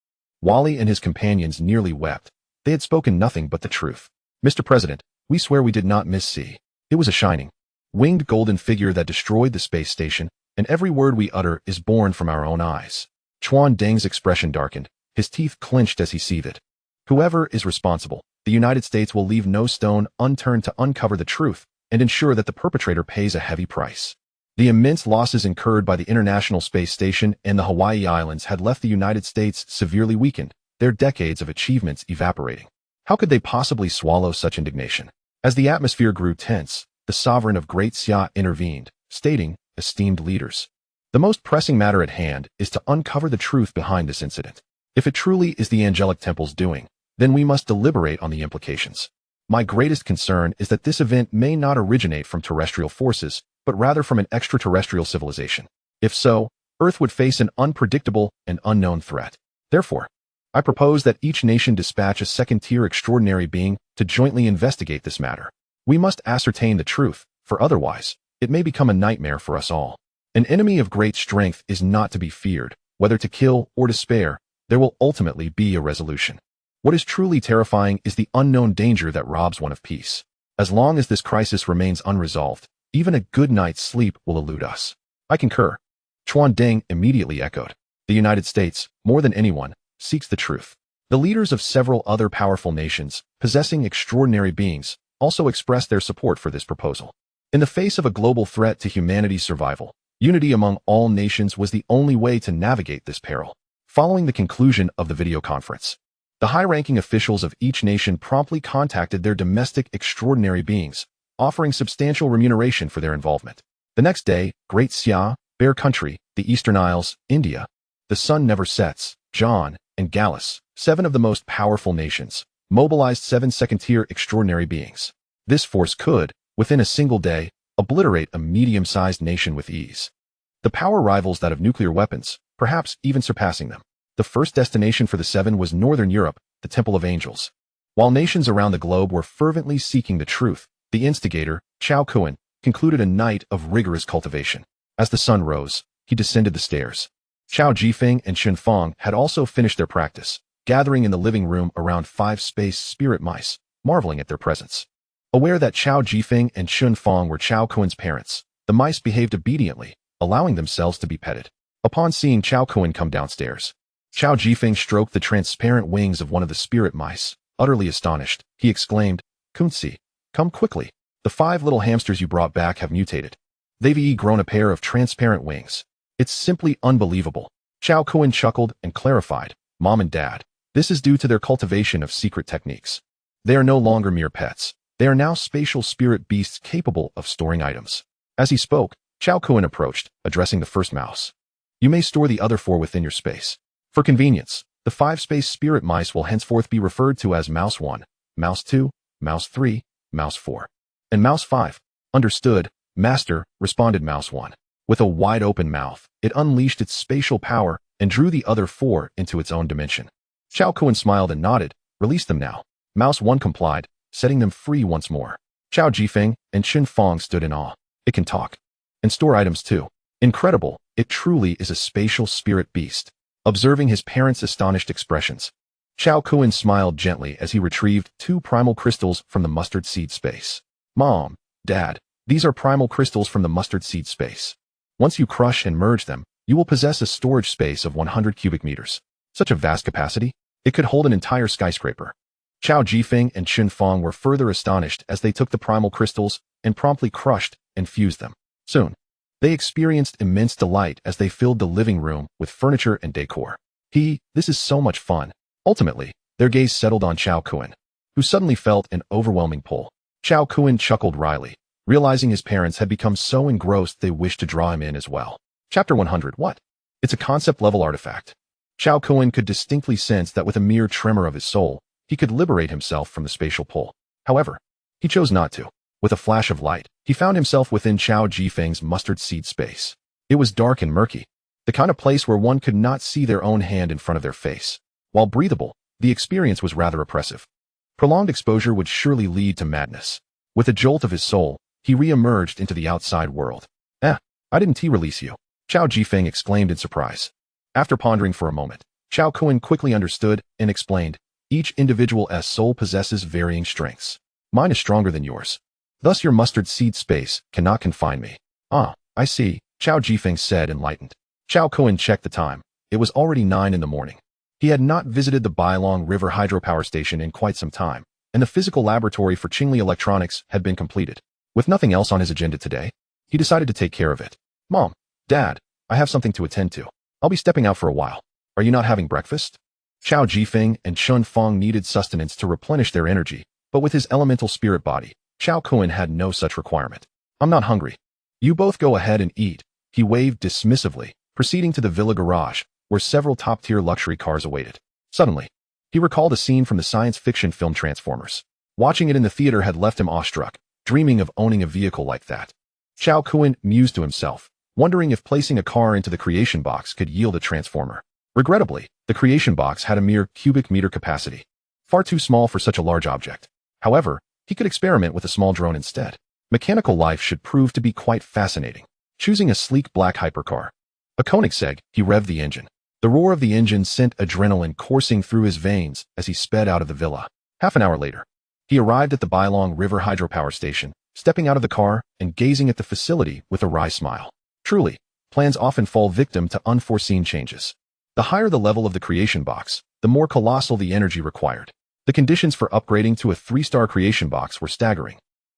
A: Wally and his companions nearly wept. They had spoken nothing but the truth. Mr. President, we swear we did not miss C. It was a shining, winged golden figure that destroyed the space station, and every word we utter is born from our own eyes. Chuan Deng's expression darkened, his teeth clenched as he seethed. Whoever is responsible, the United States will leave no stone unturned to uncover the truth and ensure that the perpetrator pays a heavy price. The immense losses incurred by the International Space Station and the Hawaii Islands had left the United States severely weakened, their decades of achievements evaporating. How could they possibly swallow such indignation? As the atmosphere grew tense, the sovereign of Great Xia intervened, stating, "Esteemed leaders, the most pressing matter at hand is to uncover the truth behind this incident. If it truly is the angelic temple's doing, then we must deliberate on the implications. My greatest concern is that this event may not originate from terrestrial forces, but rather from an extraterrestrial civilization. If so, Earth would face an unpredictable and unknown threat. Therefore, I propose that each nation dispatch a second-tier extraordinary being to jointly investigate this matter. We must ascertain the truth, for otherwise, it may become a nightmare for us all. An enemy of great strength is not to be feared. Whether to kill or to spare, there will ultimately be a resolution. What is truly terrifying is the unknown danger that robs one of peace. As long as this crisis remains unresolved, even a good night's sleep will elude us." "I concur," Chuan Deng immediately echoed. "The United States, more than anyone, seeks the truth." The leaders of several other powerful nations, possessing extraordinary beings, also expressed their support for this proposal. In the face of a global threat to humanity's survival, unity among all nations was the only way to navigate this peril. Following the conclusion of the video conference, the high-ranking officials of each nation promptly contacted their domestic extraordinary beings, offering substantial remuneration for their involvement. The next day, Great Xia, Bear Country, the Eastern Isles, India, the sun never sets, John, and Gallus, 7 of the most powerful nations, mobilized 7 second-tier extraordinary beings. This force could, within a single day, obliterate a medium-sized nation with ease. The power rivals that of nuclear weapons, perhaps even surpassing them. The first destination for the 7 was Northern Europe, the Temple of Angels. While nations around the globe were fervently seeking the truth, the instigator, Cao Kun, concluded a night of rigorous cultivation. As the sun rose, he descended the stairs. Chao Jifeng and Xun Fang had also finished their practice, gathering in the living room around 5 space spirit mice, marveling at their presence. Aware that Chao Jifeng and Xun Fang were Cao Kun's parents, the mice behaved obediently, allowing themselves to be petted. Upon seeing Cao Kun come downstairs, Chao Jifeng stroked the transparent wings of one of the spirit mice. Utterly astonished, he exclaimed, "Kunzi, come quickly. The 5 little hamsters you brought back have mutated. They've grown a pair of transparent wings. It's simply unbelievable." Cao Kun chuckled and clarified, "Mom and Dad, this is due to their cultivation of secret techniques. They are no longer mere pets. They are now spatial spirit beasts capable of storing items." As he spoke, Cao Kun approached, addressing the first mouse. "You may store the other 4 within your space. For convenience, the 5 space spirit mice will henceforth be referred to as Mouse 1, Mouse 2, Mouse 3, Mouse 4, and Mouse 5. "Understood, Master," responded Mouse 1. With a wide-open mouth, it unleashed its spatial power and drew the other 4 into its own dimension. Cao Kun smiled and nodded. "Release them now." Mouse 1 complied, setting them free once more. Chao Jifeng and Xun Fang stood in awe. "It can talk. And store items too. Incredible, it truly is a spatial spirit beast." Observing his parents' astonished expressions, Cao Kun smiled gently as he retrieved 2 primal crystals from the mustard seed space. "Mom, Dad, these are primal crystals from the mustard seed space. Once you crush and merge them, you will possess a storage space of 100 cubic meters. Such a vast capacity, it could hold an entire skyscraper." Chao Jifeng and Xun Fang were further astonished as they took the primal crystals and promptly crushed and fused them. Soon, they experienced immense delight as they filled the living room with furniture and decor. This is so much fun." Ultimately, their gaze settled on Cao Kun, who suddenly felt an overwhelming pull. Cao Kun chuckled wryly, realizing his parents had become so engrossed they wished to draw him in as well. Chapter 100. What? It's a concept-level artifact. Cao Kun could distinctly sense that with a mere tremor of his soul, he could liberate himself from the spatial pull. However, he chose not to. With a flash of light, he found himself within Chao Jifeng's mustard seed space. It was dark and murky, the kind of place where one could not see their own hand in front of their face. While breathable, the experience was rather oppressive. Prolonged exposure would surely lead to madness. With a jolt of his soul, he re-emerged into the outside world. I didn't release you," Chao Jifeng exclaimed in surprise. After pondering for a moment, Cao Kun quickly understood and explained, Each individual's soul possesses varying strengths. Mine is stronger than yours. Thus your mustard seed space cannot confine me. Ah, I see, Cao Jifeng said, enlightened. Cao Kun checked the time. It was already 9 in the morning. He had not visited the Bailong River hydropower station in quite some time, and the physical laboratory for Qingli Electronics had been completed. With nothing else on his agenda today, he decided to take care of it. Mom, Dad, I have something to attend to. I'll be stepping out for a while. Are you not having breakfast? Cao Jifeng and Chun Feng needed sustenance to replenish their energy, but with his elemental spirit body, Cao Kun had no such requirement. I'm not hungry. You both go ahead and eat, he waved dismissively, proceeding to the villa garage, where several top-tier luxury cars awaited. Suddenly, he recalled a scene from the science fiction film Transformers. Watching it in the theater had left him awestruck, dreaming of owning a vehicle like that. Cao Kun mused to himself, wondering if placing a car into the creation box could yield a transformer. Regrettably, the creation box had a mere cubic meter capacity, far too small for such a large object. However, he could experiment with a small drone instead. Mechanical life should prove to be quite fascinating. Choosing a sleek black hypercar, a Koenigsegg, he revved the engine. The roar of the engine sent adrenaline coursing through his veins as he sped out of the villa. Half an hour later, he arrived at the Bailong River hydropower station, stepping out of the car and gazing at the facility with a wry smile. Truly, plans often fall victim to unforeseen changes. The higher the level of the creation box, the more colossal the energy required. The conditions for upgrading to a 3-star creation box were staggering,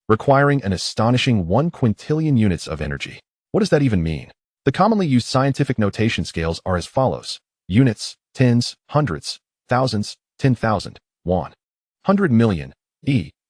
A: requiring an astonishing 1 quintillion units of energy. What does that even mean? The commonly used scientific notation scales are as follows: units, tens, hundreds, thousands, 10,000, 100 million,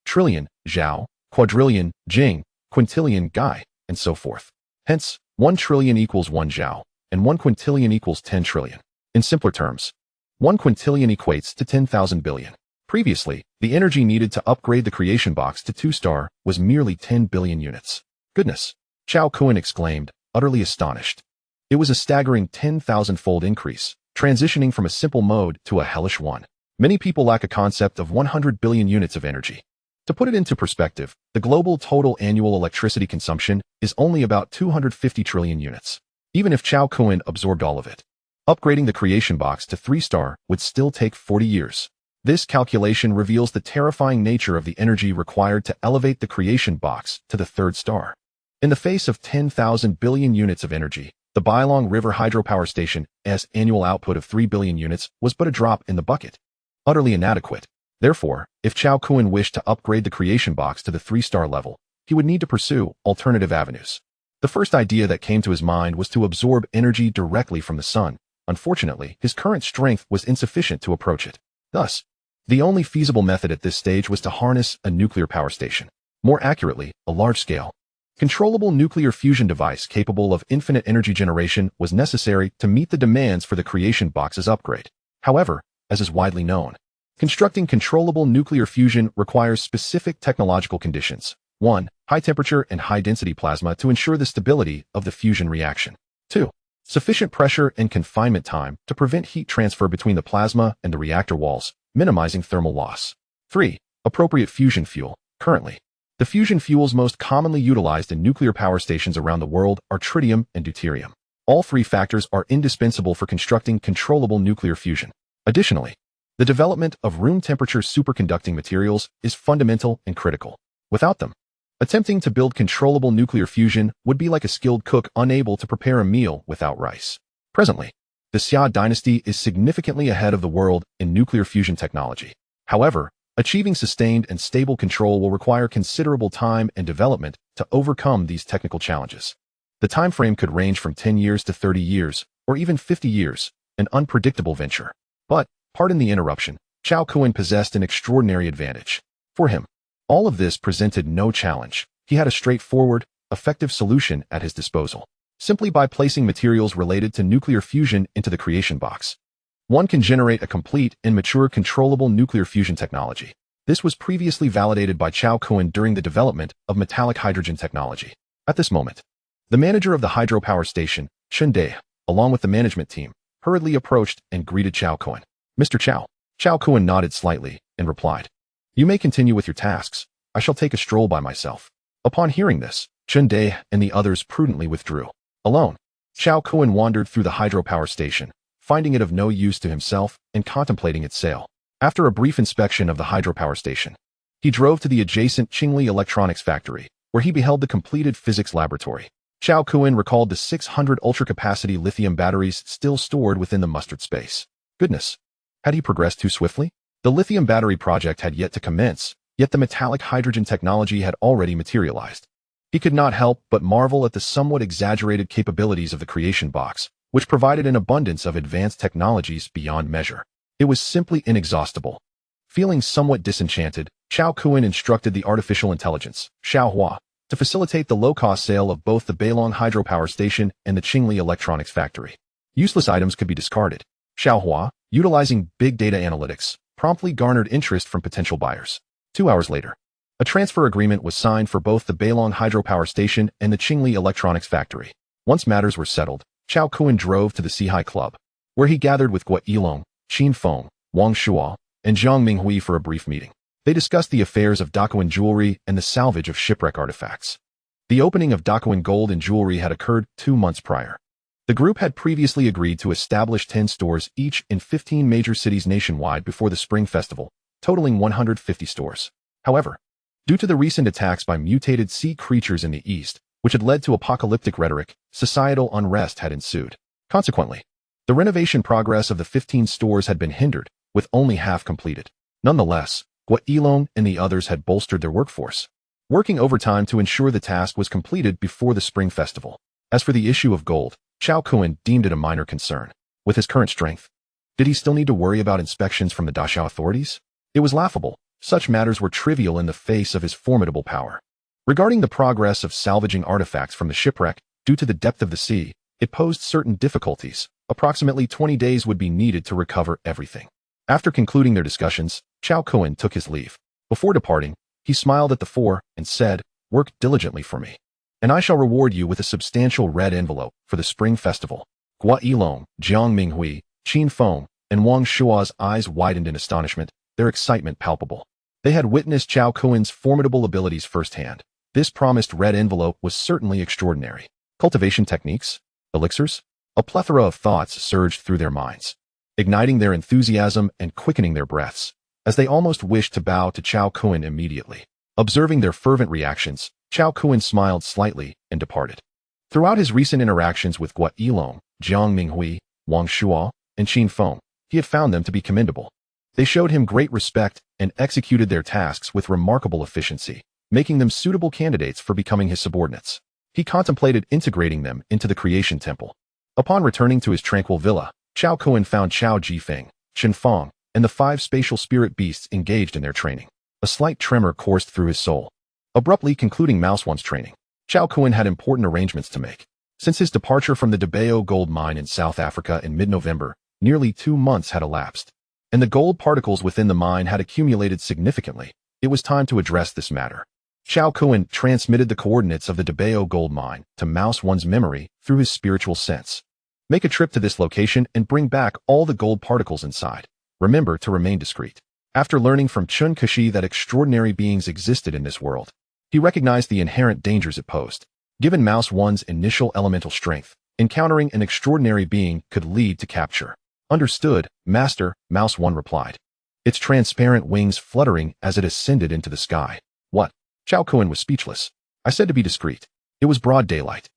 A: trillion, zhao, quadrillion, jing, quintillion, gai, and so forth. Hence, 1 trillion equals 1 zhao, and 1 quintillion equals 10 trillion. In simpler terms, 1 quintillion equates to 10,000 billion. Previously, the energy needed to upgrade the creation box to 2-star was merely 10 billion units. Goodness! Cao Kun exclaimed, utterly astonished. It was a staggering 10,000-fold increase, transitioning from a simple mode to a hellish one. Many people lack a concept of 100 billion units of energy. To put it into perspective, the global total annual electricity consumption is only about 250 trillion units. Even if Cao Kun absorbed all of it, upgrading the creation box to 3-star would still take 40 years. This calculation reveals the terrifying nature of the energy required to elevate the creation box to the 3rd star. In the face of 10,000 billion units of energy, the Bailong River hydropower station's annual output of 3 billion units was but a drop in the bucket. Utterly inadequate. Therefore, if Cao Kun wished to upgrade the creation box to the 3-star level, he would need to pursue alternative avenues. The first idea that came to his mind was to absorb energy directly from the sun. Unfortunately, his current strength was insufficient to approach it. Thus, the only feasible method at this stage was to harness a nuclear power station. More accurately, a large-scale, controllable nuclear fusion device capable of infinite energy generation was necessary to meet the demands for the creation box's upgrade. However, as is widely known, constructing controllable nuclear fusion requires specific technological conditions. 1. High temperature and high density plasma to ensure the stability of the fusion reaction. 2. Sufficient pressure and confinement time to prevent heat transfer between the plasma and the reactor walls, minimizing thermal loss. 3. Appropriate fusion fuel. Currently, the fusion fuels most commonly utilized in nuclear power stations around the world are tritium and deuterium. All 3 factors are indispensable for constructing controllable nuclear fusion. Additionally, the development of room temperature superconducting materials is fundamental and critical. Without them, attempting to build controllable nuclear fusion would be like a skilled cook unable to prepare a meal without rice. Presently, the Xia dynasty is significantly ahead of the world in nuclear fusion technology. However, achieving sustained and stable control will require considerable time and development to overcome these technical challenges. The time frame could range from 10 years to 30 years, or even 50 years, an unpredictable venture. But, pardon the interruption, Cao Kun possessed an extraordinary advantage. For him, all of this presented no challenge. He had a straightforward, effective solution at his disposal. Simply by placing materials related to nuclear fusion into the creation box, one can generate a complete and mature controllable nuclear fusion technology. This was previously validated by Cao Kun during the development of metallic hydrogen technology. At this moment, the manager of the hydropower station, Chen De, along with the management team, hurriedly approached and greeted Cao Kun. Mr. Cao. Cao Kun nodded slightly and replied, "You may continue with your tasks. I shall take a stroll by myself." Upon hearing this, Chen De and the others prudently withdrew. Alone, Cao Kun wandered through the hydropower station, finding it of no use to himself and contemplating its sale. After a brief inspection of the hydropower station, he drove to the adjacent Qingli electronics factory, where he beheld the completed physics laboratory. Cao Kun recalled the 600 ultra-capacity lithium batteries still stored within the mustard space. Goodness, had he progressed too swiftly? The lithium battery project had yet to commence, yet the metallic hydrogen technology had already materialized. He could not help but marvel at the somewhat exaggerated capabilities of the creation box, which provided an abundance of advanced technologies beyond measure. It was simply inexhaustible. Feeling somewhat disenchanted, Cao Kun instructed the artificial intelligence, Xiaohua, to facilitate the low-cost sale of both the Beilong hydropower station and the Qingli electronics factory. Useless items could be discarded. Xiaohua, utilizing big data analytics, promptly garnered interest from potential buyers. 2 hours later, a transfer agreement was signed for both the Beilong hydropower station and the Qingli electronics factory. Once matters were settled, Cao Kun drove to the Sihai Club, where he gathered with Guo Yilong, Qin Feng, Wang Shuo, and Zhang Minghui for a brief meeting. They discussed the affairs of Daquan jewelry and the salvage of shipwreck artifacts. The opening of Daquan gold and jewelry had occurred 2 months prior. The group had previously agreed to establish 10 stores each in 15 major cities nationwide before the Spring Festival, totaling 150 stores. However, due to the recent attacks by mutated sea creatures in the east, which had led to apocalyptic rhetoric, societal unrest had ensued. Consequently, the renovation progress of the 15 stores had been hindered, with only half completed. Nonetheless, Guo Yilong and the others had bolstered their workforce, working overtime to ensure the task was completed before the Spring Festival. As for the issue of gold, Cao Kun deemed it a minor concern. With his current strength, did he still need to worry about inspections from the Dachau authorities? It was laughable. Such matters were trivial in the face of his formidable power. Regarding the progress of salvaging artifacts from the shipwreck, due to the depth of the sea, it posed certain difficulties. Approximately 20 days would be needed to recover everything. After concluding their discussions, Cao Kun took his leave. Before departing, he smiled at the four and said, "Work diligently for me, and I shall reward you with a substantial red envelope for the Spring Festival." Guo Yilong, Jiang Minghui, Qin Feng, and Wang Shua's eyes widened in astonishment, their excitement palpable. They had witnessed Cao Kun's formidable abilities firsthand. This promised red envelope was certainly extraordinary. Cultivation techniques? Elixirs? A plethora of thoughts surged through their minds, igniting their enthusiasm and quickening their breaths, as they almost wished to bow to Cao Kun immediately. Observing their fervent reactions, Cao Kun smiled slightly and departed. Throughout his recent interactions with Guo Yilong, Jiang Minghui, Wang Shuo, and Qin Feng, he had found them to be commendable. They showed him great respect and executed their tasks with remarkable efficiency, making them suitable candidates for becoming his subordinates. He contemplated integrating them into the Creation Temple. Upon returning to his tranquil villa, Cao Kun found Chao Jifeng, Chen Feng, and the 5 spatial spirit beasts engaged in their training. A slight tremor coursed through his soul. Abruptly concluding Mouse One's training, Cao Kun had important arrangements to make. Since his departure from the Dabao gold mine in South Africa in mid-November, nearly 2 months had elapsed, and the gold particles within the mine had accumulated significantly. It was time to address this matter. Cao Kun transmitted the coordinates of the Dabao gold mine to Mouse One's memory through his spiritual sense. Make a trip to this location and bring back all the gold particles inside. Remember to remain discreet. After learning from Chun Kashi that extraordinary beings existed in this world, he recognized the inherent dangers it posed. Given Mouse One's initial elemental strength, encountering an extraordinary being could lead to capture. Understood, Master, Mouse One replied, its transparent wings fluttering as it ascended into the sky. What? Cao Kun was speechless. I said to be discreet. It was broad daylight.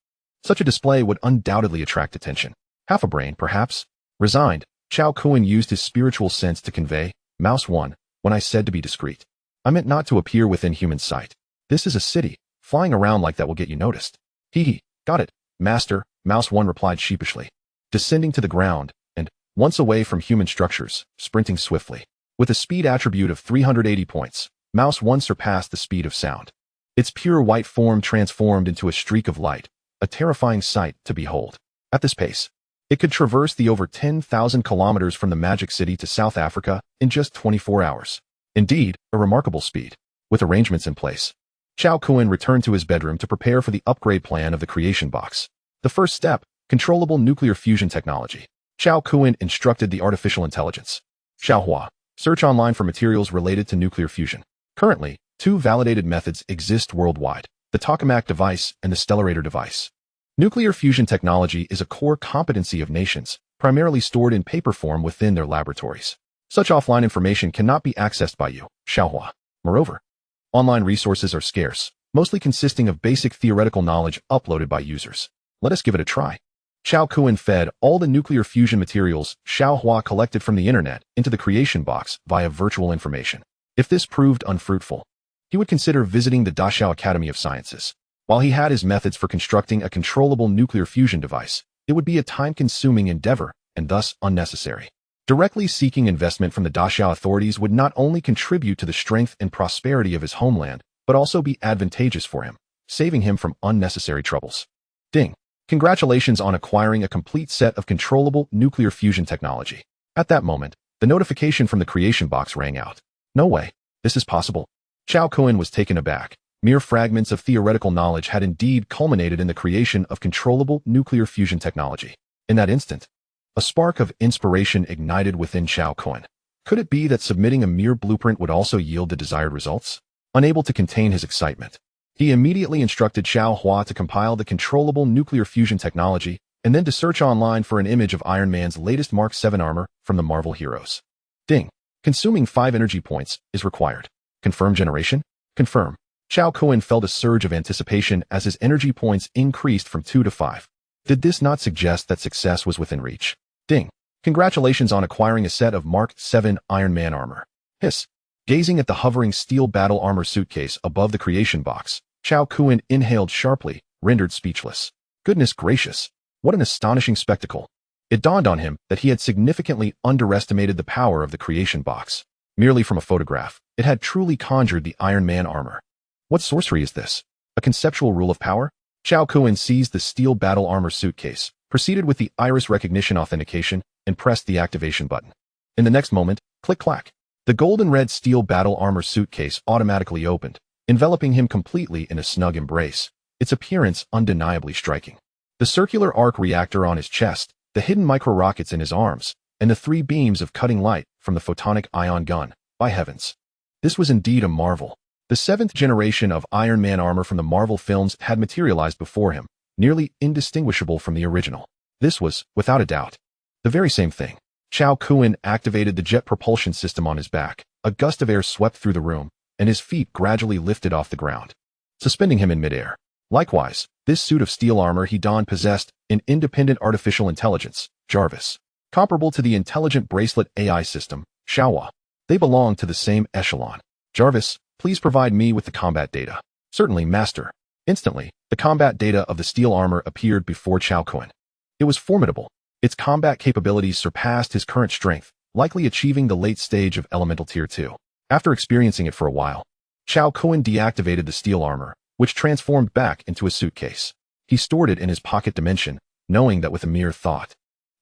A: Such a display would undoubtedly attract attention. Half a brain, perhaps. Resigned, Cao Kun used his spiritual sense to convey, Mouse One, when I said to be discreet, I meant not to appear within human sight. This is a city. Flying around like that will get you noticed. Hee, got it, Master, Mouse One replied sheepishly, descending to the ground, and, once away from human structures, sprinting swiftly. With a speed attribute of 380 points, Mouse One surpassed the speed of sound. Its pure white form transformed into a streak of light, a terrifying sight to behold. At this pace, it could traverse the over 10,000 kilometers from the Magic City to South Africa in just 24 hours. Indeed, a remarkable speed. With arrangements in place, Cao Kun returned to his bedroom to prepare for the upgrade plan of the creation box. The first step, controllable nuclear fusion technology. Cao Kun instructed the artificial intelligence, Xiaohua, search online for materials related to nuclear fusion. Currently, 2 validated methods exist worldwide, the tokamak device and the stellarator device. Nuclear fusion technology is a core competency of nations, primarily stored in paper form within their laboratories. Such offline information cannot be accessed by you, Xiaohua. Moreover, online resources are scarce, mostly consisting of basic theoretical knowledge uploaded by users. Let us give it a try. Cao Kun fed all the nuclear fusion materials Xiaohua collected from the internet into the creation box via virtual information. If this proved unfruitful, he would consider visiting the Dachau Academy of Sciences. While he had his methods for constructing a controllable nuclear fusion device, it would be a time-consuming endeavor and thus unnecessary. Directly seeking investment from the Dachau authorities would not only contribute to the strength and prosperity of his homeland, but also be advantageous for him, saving him from unnecessary troubles. Ding. Congratulations on acquiring a complete set of controllable nuclear fusion technology. At that moment, the notification from the creation box rang out. No way. This is possible. Cao Kun was taken aback. Mere fragments of theoretical knowledge had indeed culminated in the creation of controllable nuclear fusion technology. In that instant, a spark of inspiration ignited within Cao Kun. Could it be that submitting a mere blueprint would also yield the desired results? Unable to contain his excitement, he immediately instructed Xiaohua to compile the controllable nuclear fusion technology and then to search online for an image of Iron Man's latest Mark 7 armor from the Marvel heroes. Ding. Consuming 5 energy points is required. Confirm generation? Confirm. Cao Kun felt a surge of anticipation as his energy points increased from 2 to 5. Did this not suggest that success was within reach? Ding. Congratulations on acquiring a set of Mark 7 Iron Man armor. Hiss. Gazing at the hovering steel battle armor suitcase above the creation box, Cao Kun inhaled sharply, rendered speechless. Goodness gracious, what an astonishing spectacle. It dawned on him that he had significantly underestimated the power of the creation box. Merely from a photograph, it had truly conjured the Iron Man armor. What sorcery is this? A conceptual rule of power? Cao Kun seized the steel battle armor suitcase, proceeded with the iris recognition authentication, and pressed the activation button. In the next moment, click-clack. The golden-red steel battle armor suitcase automatically opened, enveloping him completely in a snug embrace, its appearance undeniably striking. The circular arc reactor on his chest, the hidden micro-rockets in his arms, and the 3 beams of cutting light from the photonic ion gun. By heavens! This was indeed a marvel. The 7th generation of Iron Man armor from the Marvel films had materialized before him, nearly indistinguishable from the original. This was, without a doubt, the very same thing. Cao Kun activated the jet propulsion system on his back. A gust of air swept through the room, and his feet gradually lifted off the ground, suspending him in midair. Likewise, this suit of steel armor he donned possessed an independent artificial intelligence, Jarvis, comparable to the intelligent bracelet AI system, Xiaohua. They belonged to the same echelon. Jarvis, please provide me with the combat data. Certainly, master. Instantly, the combat data of the steel armor appeared before Cao Kun. It was formidable. Its combat capabilities surpassed his current strength, likely achieving the late stage of Elemental Tier 2. After experiencing it for a while, Cao Kun deactivated the steel armor, which transformed back into a suitcase. He stored it in his pocket dimension, knowing that with a mere thought,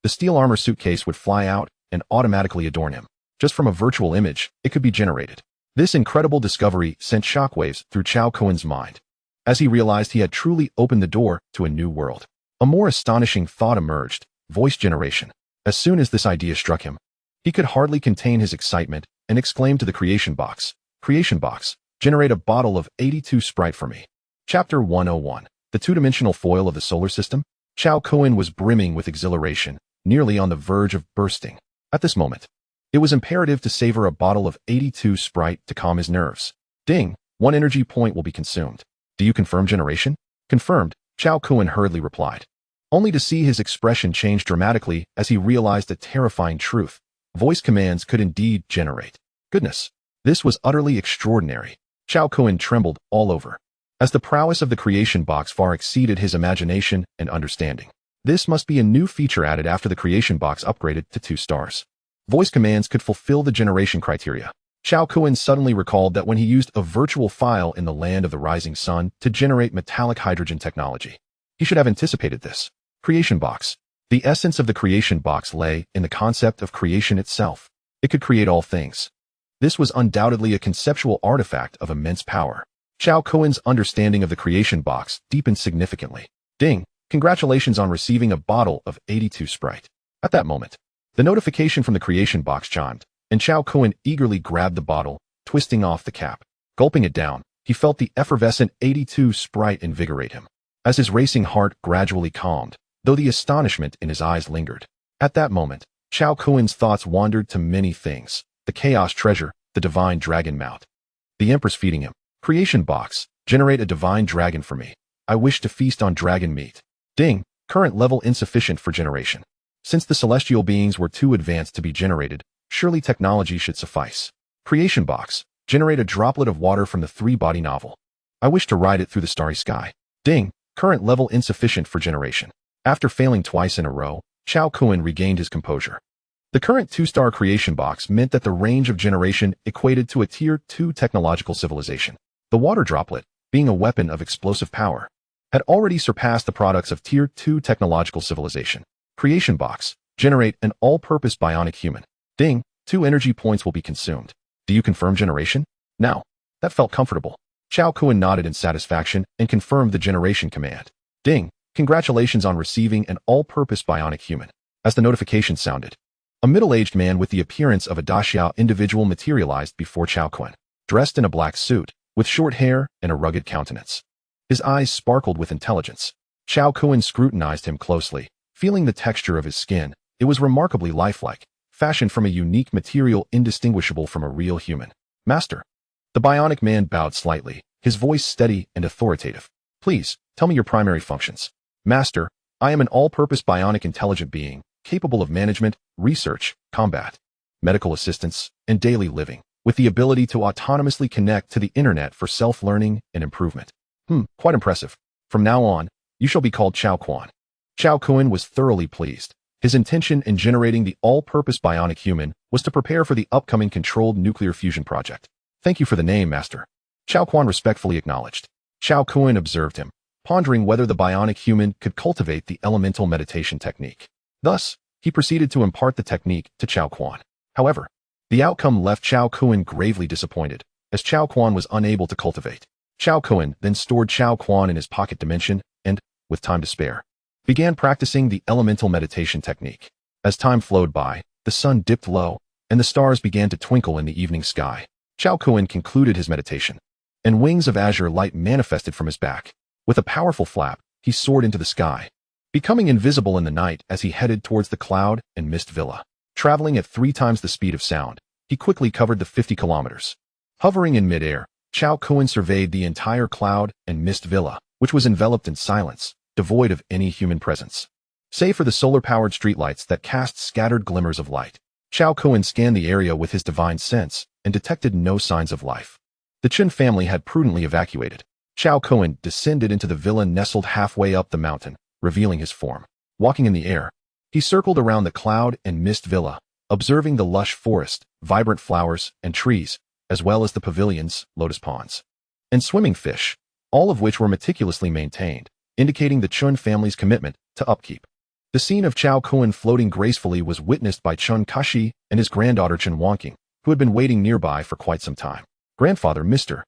A: the steel armor suitcase would fly out and automatically adorn him. Just from a virtual image, it could be generated. This incredible discovery sent shockwaves through Cao Kun's mind, as he realized he had truly opened the door to a new world. A more astonishing thought emerged. Voice generation. As soon as this idea struck him, he could hardly contain his excitement and exclaimed to the creation box, "Creation box, generate a bottle of 82 Sprite for me." Chapter 101. The two-dimensional foil of the solar system? Cao Kun was brimming with exhilaration, nearly on the verge of bursting. At this moment, it was imperative to savor a bottle of 82 Sprite to calm his nerves. Ding, 1 energy point will be consumed. Do you confirm generation? Confirmed, Cao Kun hurriedly replied, only to see his expression change dramatically as he realized a terrifying truth. Voice commands could indeed generate. Goodness, this was utterly extraordinary. Cao Kun trembled all over, as the prowess of the creation box far exceeded his imagination and understanding. This must be a new feature added after the creation box upgraded to 2 stars. Voice commands could fulfill the generation criteria. Cao Kun suddenly recalled that when he used a virtual file in the land of the rising sun to generate metallic hydrogen technology, he should have anticipated this. Creation box. The essence of the creation box lay in the concept of creation itself. It could create all things. This was undoubtedly a conceptual artifact of immense power. Cao Kun's understanding of the creation box deepened significantly. Ding, congratulations on receiving a bottle of 82 Sprite. At that moment, the notification from the creation box chimed, and Cao Kun eagerly grabbed the bottle, twisting off the cap. Gulping it down, he felt the effervescent 82 Sprite invigorate him. As his racing heart gradually calmed, though the astonishment in his eyes lingered. At that moment, Cao Kun's thoughts wandered to many things: the chaos treasure, the divine dragon mount, the empress feeding him. Creation box, generate a divine dragon for me. I wish to feast on dragon meat. Ding, current level insufficient for generation. Since the celestial beings were too advanced to be generated, surely technology should suffice. Creation box, generate a droplet of water from the three-body novel. I wish to ride it through the starry sky. Ding, current level insufficient for generation. After failing twice in a row, Cao Kun regained his composure. The current 2-star creation box meant that the range of generation equated to a Tier 2 technological civilization. The water droplet, being a weapon of explosive power, had already surpassed the products of Tier 2 technological civilization. Creation box, generate an all-purpose bionic human. Ding, 2 energy points will be consumed. Do you confirm generation? Now. That felt comfortable. Cao Kun nodded in satisfaction and confirmed the generation command. Ding, congratulations on receiving an all-purpose bionic human. As the notification sounded, a middle-aged man with the appearance of a daxiao individual materialized before Cao Kun, dressed in a black suit, with short hair and a rugged countenance. His eyes sparkled with intelligence. Cao Kun scrutinized him closely. Feeling the texture of his skin, it was remarkably lifelike, fashioned from a unique material indistinguishable from a real human. Master. The bionic man bowed slightly, his voice steady and authoritative. Please, tell me your primary functions. Master, I am an all-purpose bionic intelligent being, capable of management, research, combat, medical assistance, and daily living, with the ability to autonomously connect to the internet for self-learning and improvement. Quite impressive. From now on, you shall be called Cao Kun. Cao Kun was thoroughly pleased. His intention in generating the all-purpose bionic human was to prepare for the upcoming controlled nuclear fusion project. Thank you for the name, Master. Cao Kun respectfully acknowledged. Cao Kun observed him, pondering whether the bionic human could cultivate the elemental meditation technique. Thus, he proceeded to impart the technique to Cao Kun. However, the outcome left Cao Kun gravely disappointed, as Cao Kun was unable to cultivate. Cao Kun then stored Cao Kun in his pocket dimension and, with time to spare, began practicing the elemental meditation technique. As time flowed by, the sun dipped low, and the stars began to twinkle in the evening sky. Cao Kun concluded his meditation, and wings of azure light manifested from his back. With a powerful flap, he soared into the sky, becoming invisible in the night as he headed towards the cloud and mist villa. Traveling at 3 times the speed of sound, he quickly covered the 50 kilometers. Hovering in midair, Cao Kun surveyed the entire cloud and mist villa, which was enveloped in silence, devoid of any human presence. Save for the solar-powered streetlights that cast scattered glimmers of light, Cao Kun scanned the area with his divine sense and detected no signs of life. The Chun family had prudently evacuated. Cao Kun descended into the villa nestled halfway up the mountain, revealing his form. Walking in the air, he circled around the cloud and mist villa, observing the lush forest, vibrant flowers, and trees, as well as the pavilions, lotus ponds, and swimming fish, all of which were meticulously maintained, indicating the Chun family's commitment to upkeep. The scene of Cao Kun floating gracefully was witnessed by Chun Kashi and his granddaughter Chun Wangking, who had been waiting nearby for quite some time. Grandfather, Mr.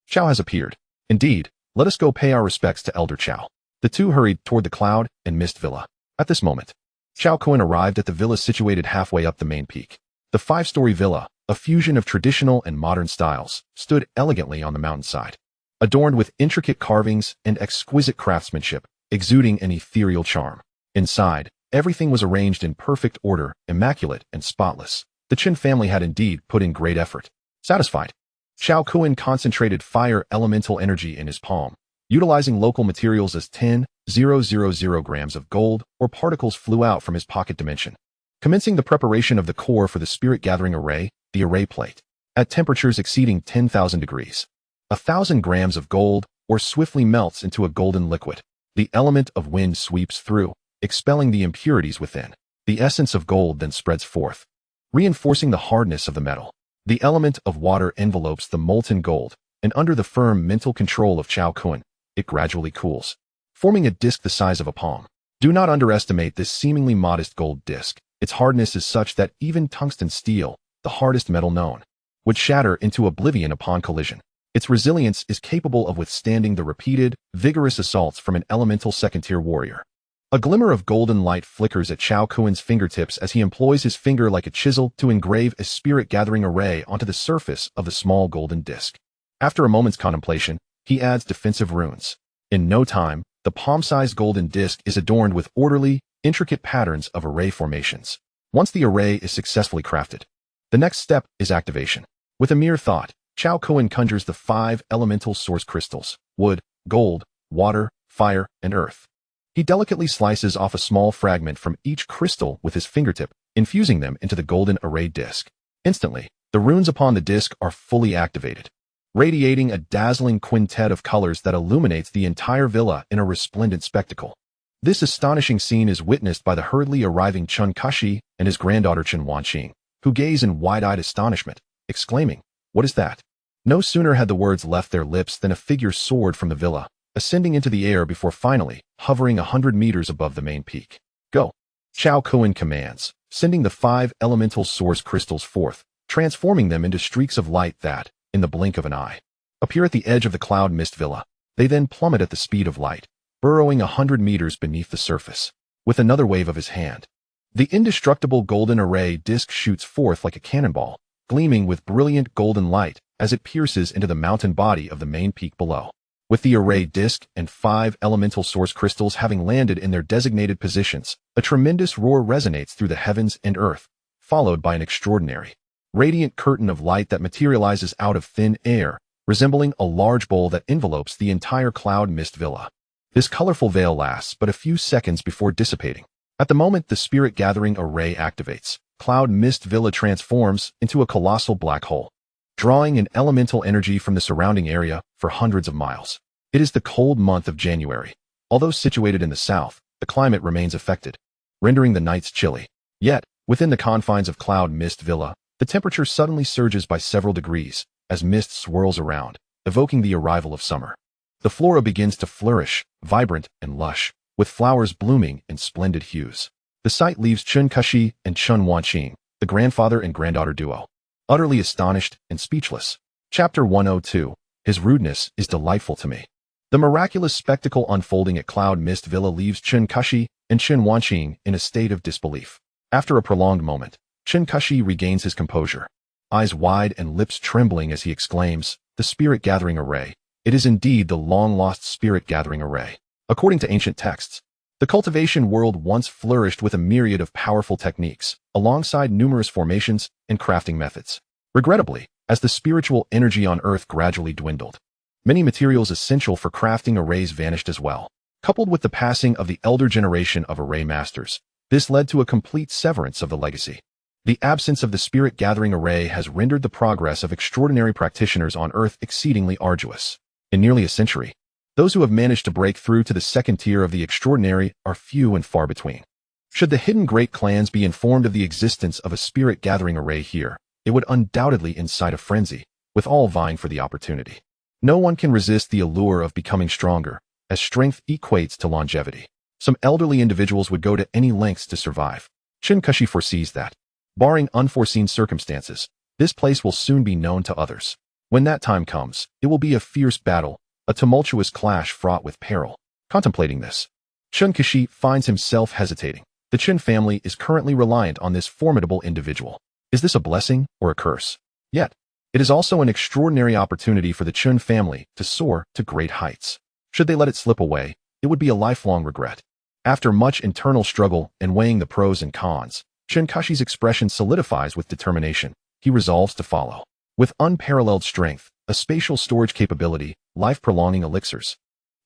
A: Cao has appeared. Indeed, let us go pay our respects to Elder Cao. The two hurried toward the cloud and mist villa. At this moment, Cao Kun arrived at the villa situated halfway up the main peak. The 5-story villa, a fusion of traditional and modern styles, stood elegantly on the mountainside, adorned with intricate carvings and exquisite craftsmanship, exuding an ethereal charm. Inside, everything was arranged in perfect order, immaculate and spotless. The Chun family had indeed put in great effort. Satisfied, Cao Kun concentrated fire elemental energy in his palm. Utilizing local materials as 10,000 grams of gold or particles flew out from his pocket dimension, commencing the preparation of the core for the spirit-gathering array, the array plate. At temperatures exceeding 10,000 degrees, 1,000 grams of gold ore swiftly melts into a golden liquid. The element of wind sweeps through, expelling the impurities within. The essence of gold then spreads forth, reinforcing the hardness of the metal. The element of water envelopes the molten gold, and under the firm mental control of Cao Kun, it gradually cools, forming a disc the size of a palm. Do not underestimate this seemingly modest gold disc. Its hardness is such that even tungsten steel, the hardest metal known, would shatter into oblivion upon collision. Its resilience is capable of withstanding the repeated, vigorous assaults from an elemental second-tier warrior. A glimmer of golden light flickers at Cao Kun's fingertips as he employs his finger like a chisel to engrave a spirit-gathering array onto the surface of the small golden disc. After a moment's contemplation, he adds defensive runes. In no time, the palm-sized golden disc is adorned with orderly, intricate patterns of array formations. Once the array is successfully crafted, the next step is activation. With a mere thought, Cao Kun conjures the 5 elemental source crystals: wood, gold, water, fire, and earth. He delicately slices off a small fragment from each crystal with his fingertip, infusing them into the golden array disc. Instantly, the runes upon the disc are fully activated, radiating a dazzling quintet of colors that illuminates the entire villa in a resplendent spectacle. This astonishing scene is witnessed by the hurriedly arriving Chun Kashi and his granddaughter Chen Wanqing, who gaze in wide-eyed astonishment, exclaiming, "What is that?" No sooner had the words left their lips than a figure soared from the villa, ascending into the air before finally hovering 100 meters above the main peak. "Go!" Cao Kun commands, sending the 5 elemental source crystals forth, transforming them into streaks of light that, in the blink of an eye, appear at the edge of the cloud mist villa. They then plummet at the speed of light, burrowing 100 meters beneath the surface. With another wave of his hand, the indestructible golden array disc shoots forth like a cannonball, gleaming with brilliant golden light as it pierces into the mountain body of the main peak below. With the array disc and 5 elemental source crystals having landed in their designated positions, a tremendous roar resonates through the heavens and earth, followed by an extraordinary, radiant curtain of light that materializes out of thin air, resembling a large bowl that envelopes the entire cloud mist villa. This colorful veil lasts but a few seconds before dissipating. At the moment the spirit gathering array activates, cloud mist villa transforms into a colossal black hole, drawing in elemental energy from the surrounding area for hundreds of miles. It is the cold month of January. Although situated in the south, the climate remains affected, rendering the nights chilly. Yet, within the confines of cloud mist villa, the temperature suddenly surges by several degrees as mist swirls around, evoking the arrival of summer. The flora begins to flourish, vibrant and lush, with flowers blooming in splendid hues. The sight leaves Chun Kashi and Chun Wanqing, the grandfather and granddaughter duo, utterly astonished and speechless. Chapter 102. His rudeness is delightful to me. The miraculous spectacle unfolding at Cloud Mist Villa leaves Chun Kashi and Chun Wanqing in a state of disbelief. After a prolonged moment, Chun Kashi regains his composure, eyes wide and lips trembling as he exclaims, "The spirit gathering array. It is indeed the long-lost spirit gathering array." According to ancient texts, the cultivation world once flourished with a myriad of powerful techniques, alongside numerous formations and crafting methods. Regrettably, as the spiritual energy on Earth gradually dwindled, many materials essential for crafting arrays vanished as well. Coupled with the passing of the elder generation of array masters, this led to a complete severance of the legacy. The absence of the spirit gathering array has rendered the progress of extraordinary practitioners on Earth exceedingly arduous. In nearly a century, those who have managed to break through to the second tier of the extraordinary are few and far between. Should the hidden great clans be informed of the existence of a spirit gathering array here, it would undoubtedly incite a frenzy, with all vying for the opportunity. No one can resist the allure of becoming stronger, as strength equates to longevity. Some elderly individuals would go to any lengths to survive. Chun Kashi foresees that, barring unforeseen circumstances, this place will soon be known to others. When that time comes, it will be a fierce battle, a tumultuous clash fraught with peril. Contemplating this, Chun Kashi finds himself hesitating. The Chun family is currently reliant on this formidable individual. Is this a blessing or a curse? Yet, it is also an extraordinary opportunity for the Chun family to soar to great heights. Should they let it slip away, it would be a lifelong regret. After much internal struggle and weighing the pros and cons, Chun Kashi's expression solidifies with determination. He resolves to follow. With unparalleled strength, a spatial storage capability, life-prolonging elixirs,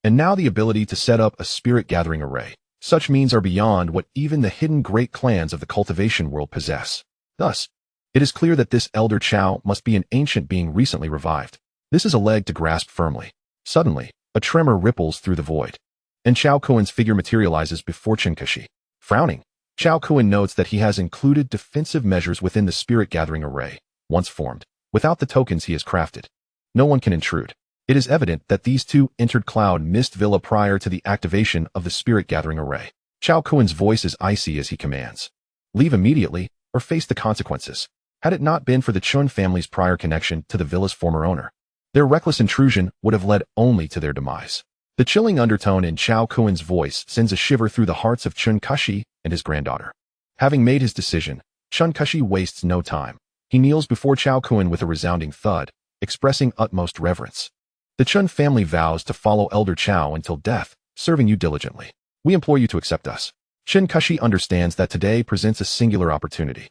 A: and now the ability to set up a spirit-gathering array, such means are beyond what even the hidden great clans of the cultivation world possess. Thus, it is clear that this elder Cao must be an ancient being recently revived. This is a leg to grasp firmly. Suddenly, a tremor ripples through the void, and Cao Kun's figure materializes before Chun Kashi. Frowning, Cao Kun notes that he has included defensive measures within the spirit-gathering array, once formed. Without the tokens he has crafted, no one can intrude. It is evident that these two entered Cloud Mist Villa prior to the activation of the spirit-gathering array. Cao Kun's voice is icy as he commands, "Leave immediately, or face the consequences." Had it not been for the Chun family's prior connection to the villa's former owner, their reckless intrusion would have led only to their demise. The chilling undertone in Cao Kun's voice sends a shiver through the hearts of Chun Kashi and his granddaughter. Having made his decision, Chun Kashi wastes no time. He kneels before Cao Kun with a resounding thud, expressing utmost reverence. "The Chun family vows to follow Elder Cao until death, serving you diligently. We implore you to accept us." Qin Keshi understands that today presents a singular opportunity.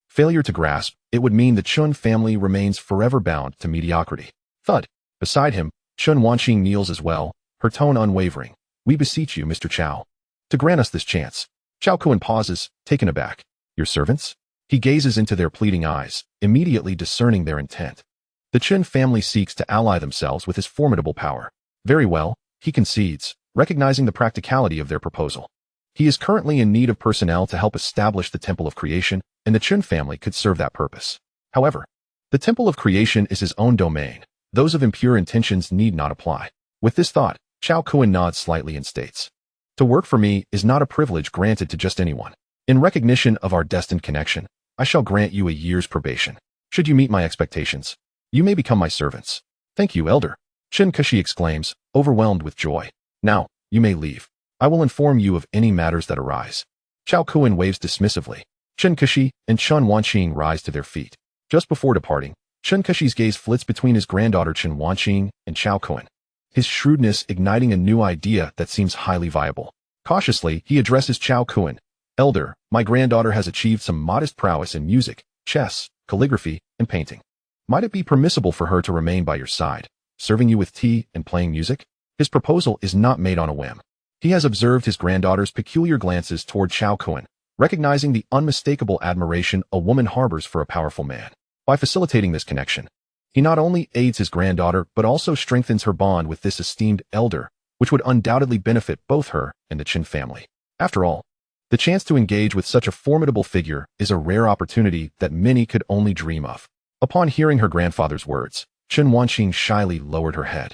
A: Failure to grasp, it would mean the Chun family remains forever bound to mediocrity. Thud. Beside him, Chun Wanqing kneels as well, her tone unwavering. We beseech you, Mr. Cao, to grant us this chance. Cao Kun pauses, taken aback. Your servants? He gazes into their pleading eyes, immediately discerning their intent. The Chun family seeks to ally themselves with his formidable power. Very well, he concedes, recognizing the practicality of their proposal. He is currently in need of personnel to help establish the Temple of Creation, and the Chun family could serve that purpose. However, the Temple of Creation is his own domain. Those of impure intentions need not apply. With this thought, Cao Kun nods slightly and states, to work for me is not a privilege granted to just anyone. In recognition of our destined connection, I shall grant you a year's probation. Should you meet my expectations, you may become my servants. Thank you, Elder. Qin Keshi exclaims, overwhelmed with joy. Now, you may leave. I will inform you of any matters that arise. Cao Kun waves dismissively. Qin Keshi and Chun Wanqing rise to their feet. Just before departing, Qin Keshi's gaze flits between his granddaughter Qin Wanqing and Cao Kun, his shrewdness igniting a new idea that seems highly viable. Cautiously, he addresses Cao Kun. Elder, my granddaughter has achieved some modest prowess in music, chess, calligraphy, and painting. Might it be permissible for her to remain by your side, serving you with tea and playing music? His proposal is not made on a whim. He has observed his granddaughter's peculiar glances toward Cao Kun, recognizing the unmistakable admiration a woman harbors for a powerful man. By facilitating this connection, he not only aids his granddaughter but also strengthens her bond with this esteemed elder, which would undoubtedly benefit both her and the Qin family. After all, the chance to engage with such a formidable figure is a rare opportunity that many could only dream of. Upon hearing her grandfather's words, Qin Wanqing shyly lowered her head.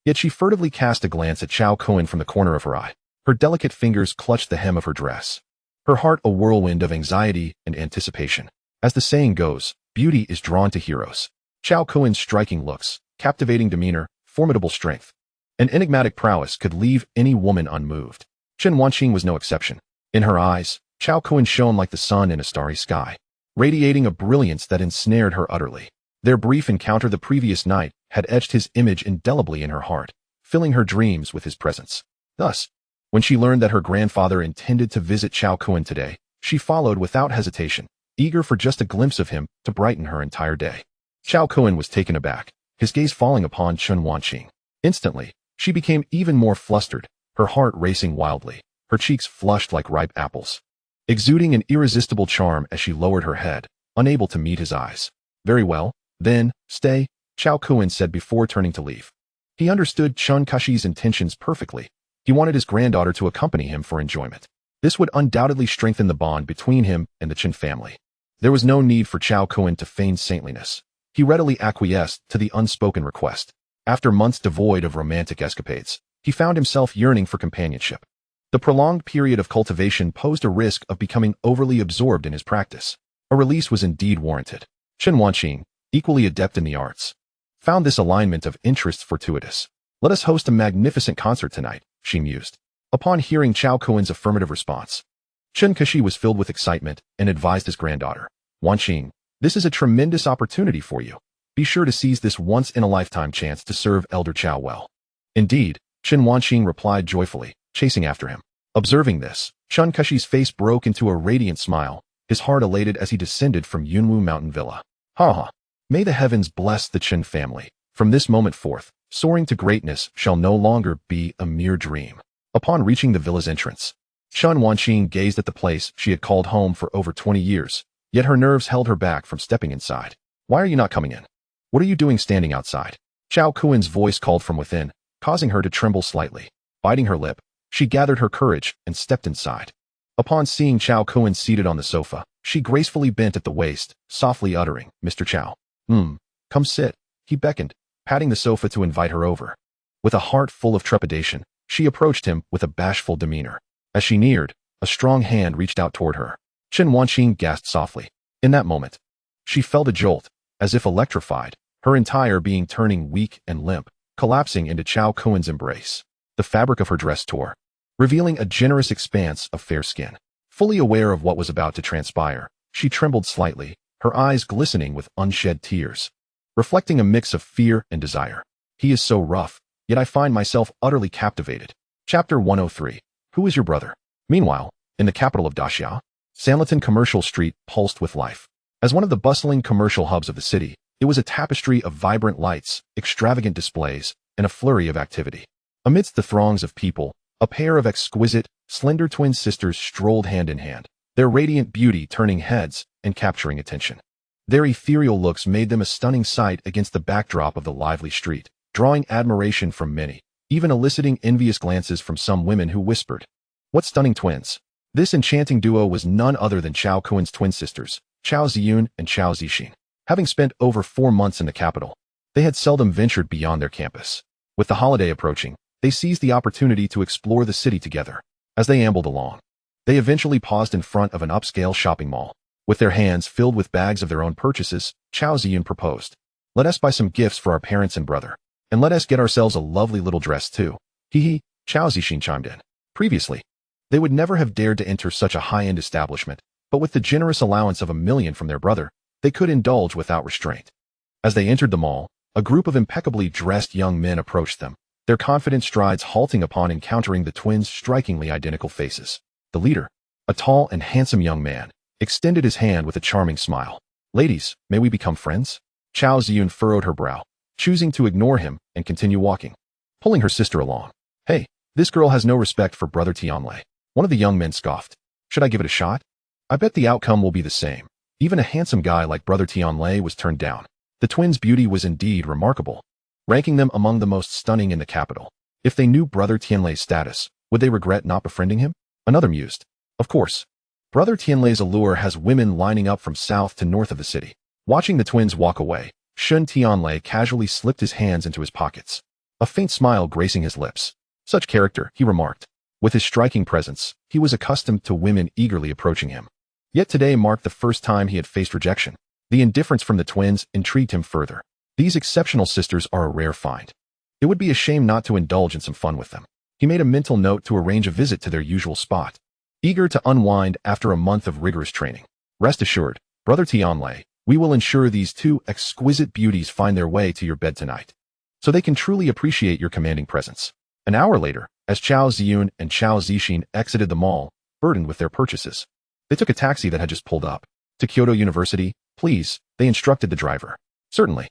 A: Yet she furtively cast a glance at Cao Kun from the corner of her eye. Her delicate fingers clutched the hem of her dress, her heart a whirlwind of anxiety and anticipation. As the saying goes, beauty is drawn to heroes. Cao Kun's striking looks, captivating demeanor, formidable strength, and enigmatic prowess could leave any woman unmoved. Qin Wanqing was no exception. In her eyes, Cao Kun shone like the sun in a starry sky, radiating a brilliance that ensnared her utterly. Their brief encounter the previous night had etched his image indelibly in her heart, filling her dreams with his presence. Thus, when she learned that her grandfather intended to visit Cao Kun today, she followed without hesitation, eager for just a glimpse of him to brighten her entire day. Cao Kun was taken aback, his gaze falling upon Qin Wanqing. Instantly, she became even more flustered, her heart racing wildly, her cheeks flushed like ripe apples, exuding an irresistible charm as she lowered her head, unable to meet his eyes. Very well, then, stay, Cao Kun said before turning to leave. He understood Qin Keshi's intentions perfectly. He wanted his granddaughter to accompany him for enjoyment. This would undoubtedly strengthen the bond between him and the Qin family. There was no need for Cao Kun to feign saintliness. He readily acquiesced to the unspoken request. After months devoid of romantic escapades, he found himself yearning for companionship. The prolonged period of cultivation posed a risk of becoming overly absorbed in his practice. A release was indeed warranted. Qin Wanqing, equally adept in the arts, found this alignment of interests fortuitous. Let us host a magnificent concert tonight, she mused. Upon hearing Cao Kun's affirmative response, Qin Keshi was filled with excitement and advised his granddaughter, Wanqing, this is a tremendous opportunity for you. Be sure to seize this once-in-a-lifetime chance to serve Elder Cao well. Indeed, Qin Wanqing replied joyfully, chasing after him. Observing this, Qin Keshi's face broke into a radiant smile, his heart elated as he descended from Yunwu Mountain Villa. Ha ha! May the heavens bless the Qin family. From this moment forth, soaring to greatness shall no longer be a mere dream. Upon reaching the villa's entrance, Qin Wanqing gazed at the place she had called home for over 20 years, yet her nerves held her back from stepping inside. Why are you not coming in? What are you doing standing outside? Cao Kun's voice called from within, causing her to tremble slightly. Biting her lip, she gathered her courage and stepped inside. Upon seeing Cao Kun seated on the sofa, she gracefully bent at the waist, softly uttering, Mr. Cao. Come sit. He beckoned, patting the sofa to invite her over. With a heart full of trepidation, she approached him with a bashful demeanor. As she neared, a strong hand reached out toward her. Qin Wanqing gasped softly. In that moment, she felt a jolt, as if electrified, her entire being turning weak and limp, collapsing into Cao Kun's embrace. The fabric of her dress tore, revealing a generous expanse of fair skin. Fully aware of what was about to transpire, she trembled slightly, her eyes glistening with unshed tears, reflecting a mix of fear and desire. He is so rough, yet I find myself utterly captivated. Chapter 103. Who is your brother? Meanwhile, In the capital of Daxia, Sanlitun Commercial Street pulsed with life. As one of the bustling commercial hubs of the city, it was a tapestry of vibrant lights, extravagant displays, and a flurry of activity. Amidst the throngs of people, a pair of exquisite, slender twin sisters strolled hand in hand, their radiant beauty turning heads and capturing attention. Their ethereal looks made them a stunning sight against the backdrop of the lively street, drawing admiration from many, even eliciting envious glances from some women who whispered, "What stunning twins!" This enchanting duo was none other than Cao Kun's twin sisters, Cao Ziyun and Cao Zixin. Having spent over 4 months in the capital, they had seldom ventured beyond their campus. With the holiday approaching, they seized the opportunity to explore the city together. As they ambled along, they eventually paused in front of an upscale shopping mall. With their hands filled with bags of their own purchases, Cao Ziyun proposed, "Let us buy some gifts for our parents and brother, and let us get ourselves a lovely little dress too." Hee, Cao Zixin chimed in. Previously, they would never have dared to enter such a high-end establishment, but with the generous allowance of $1 million from their brother, they could indulge without restraint. As they entered the mall, a group of impeccably dressed young men approached them, their confident strides halting upon encountering the twins' strikingly identical faces. The leader, a tall and handsome young man, extended his hand with a charming smile. "Ladies, may we become friends?" Cao Ziyun furrowed her brow, choosing to ignore him and continue walking, pulling her sister along. "Hey, this girl has no respect for Brother Tianlei." One of the young men scoffed. "Should I give it a shot? I bet the outcome will be the same." Even a handsome guy like Brother Tianlei was turned down. The twins' beauty was indeed remarkable, ranking them among the most stunning in the capital. If they knew Brother Tianlei's status, would they regret not befriending him? Another mused. Of course. Brother Tianlei's allure has women lining up from south to north of the city. Watching the twins walk away, Shun Tianlei casually slipped his hands into his pockets, a faint smile gracing his lips. Such character, he remarked. With his striking presence, he was accustomed to women eagerly approaching him. Yet today marked the first time he had faced rejection. The indifference from the twins intrigued him further. These exceptional sisters are a rare find. It would be a shame not to indulge in some fun with them. He made a mental note to arrange a visit to their usual spot, eager to unwind after a month of rigorous training. "Rest assured, Brother Tianlei, we will ensure these two exquisite beauties find their way to your bed tonight, so they can truly appreciate your commanding presence." An hour later, as Cao Ziyun and Cao Zixin exited the mall, burdened with their purchases, they took a taxi that had just pulled up. "To Kyoto University, please," they instructed the driver. "Certainly."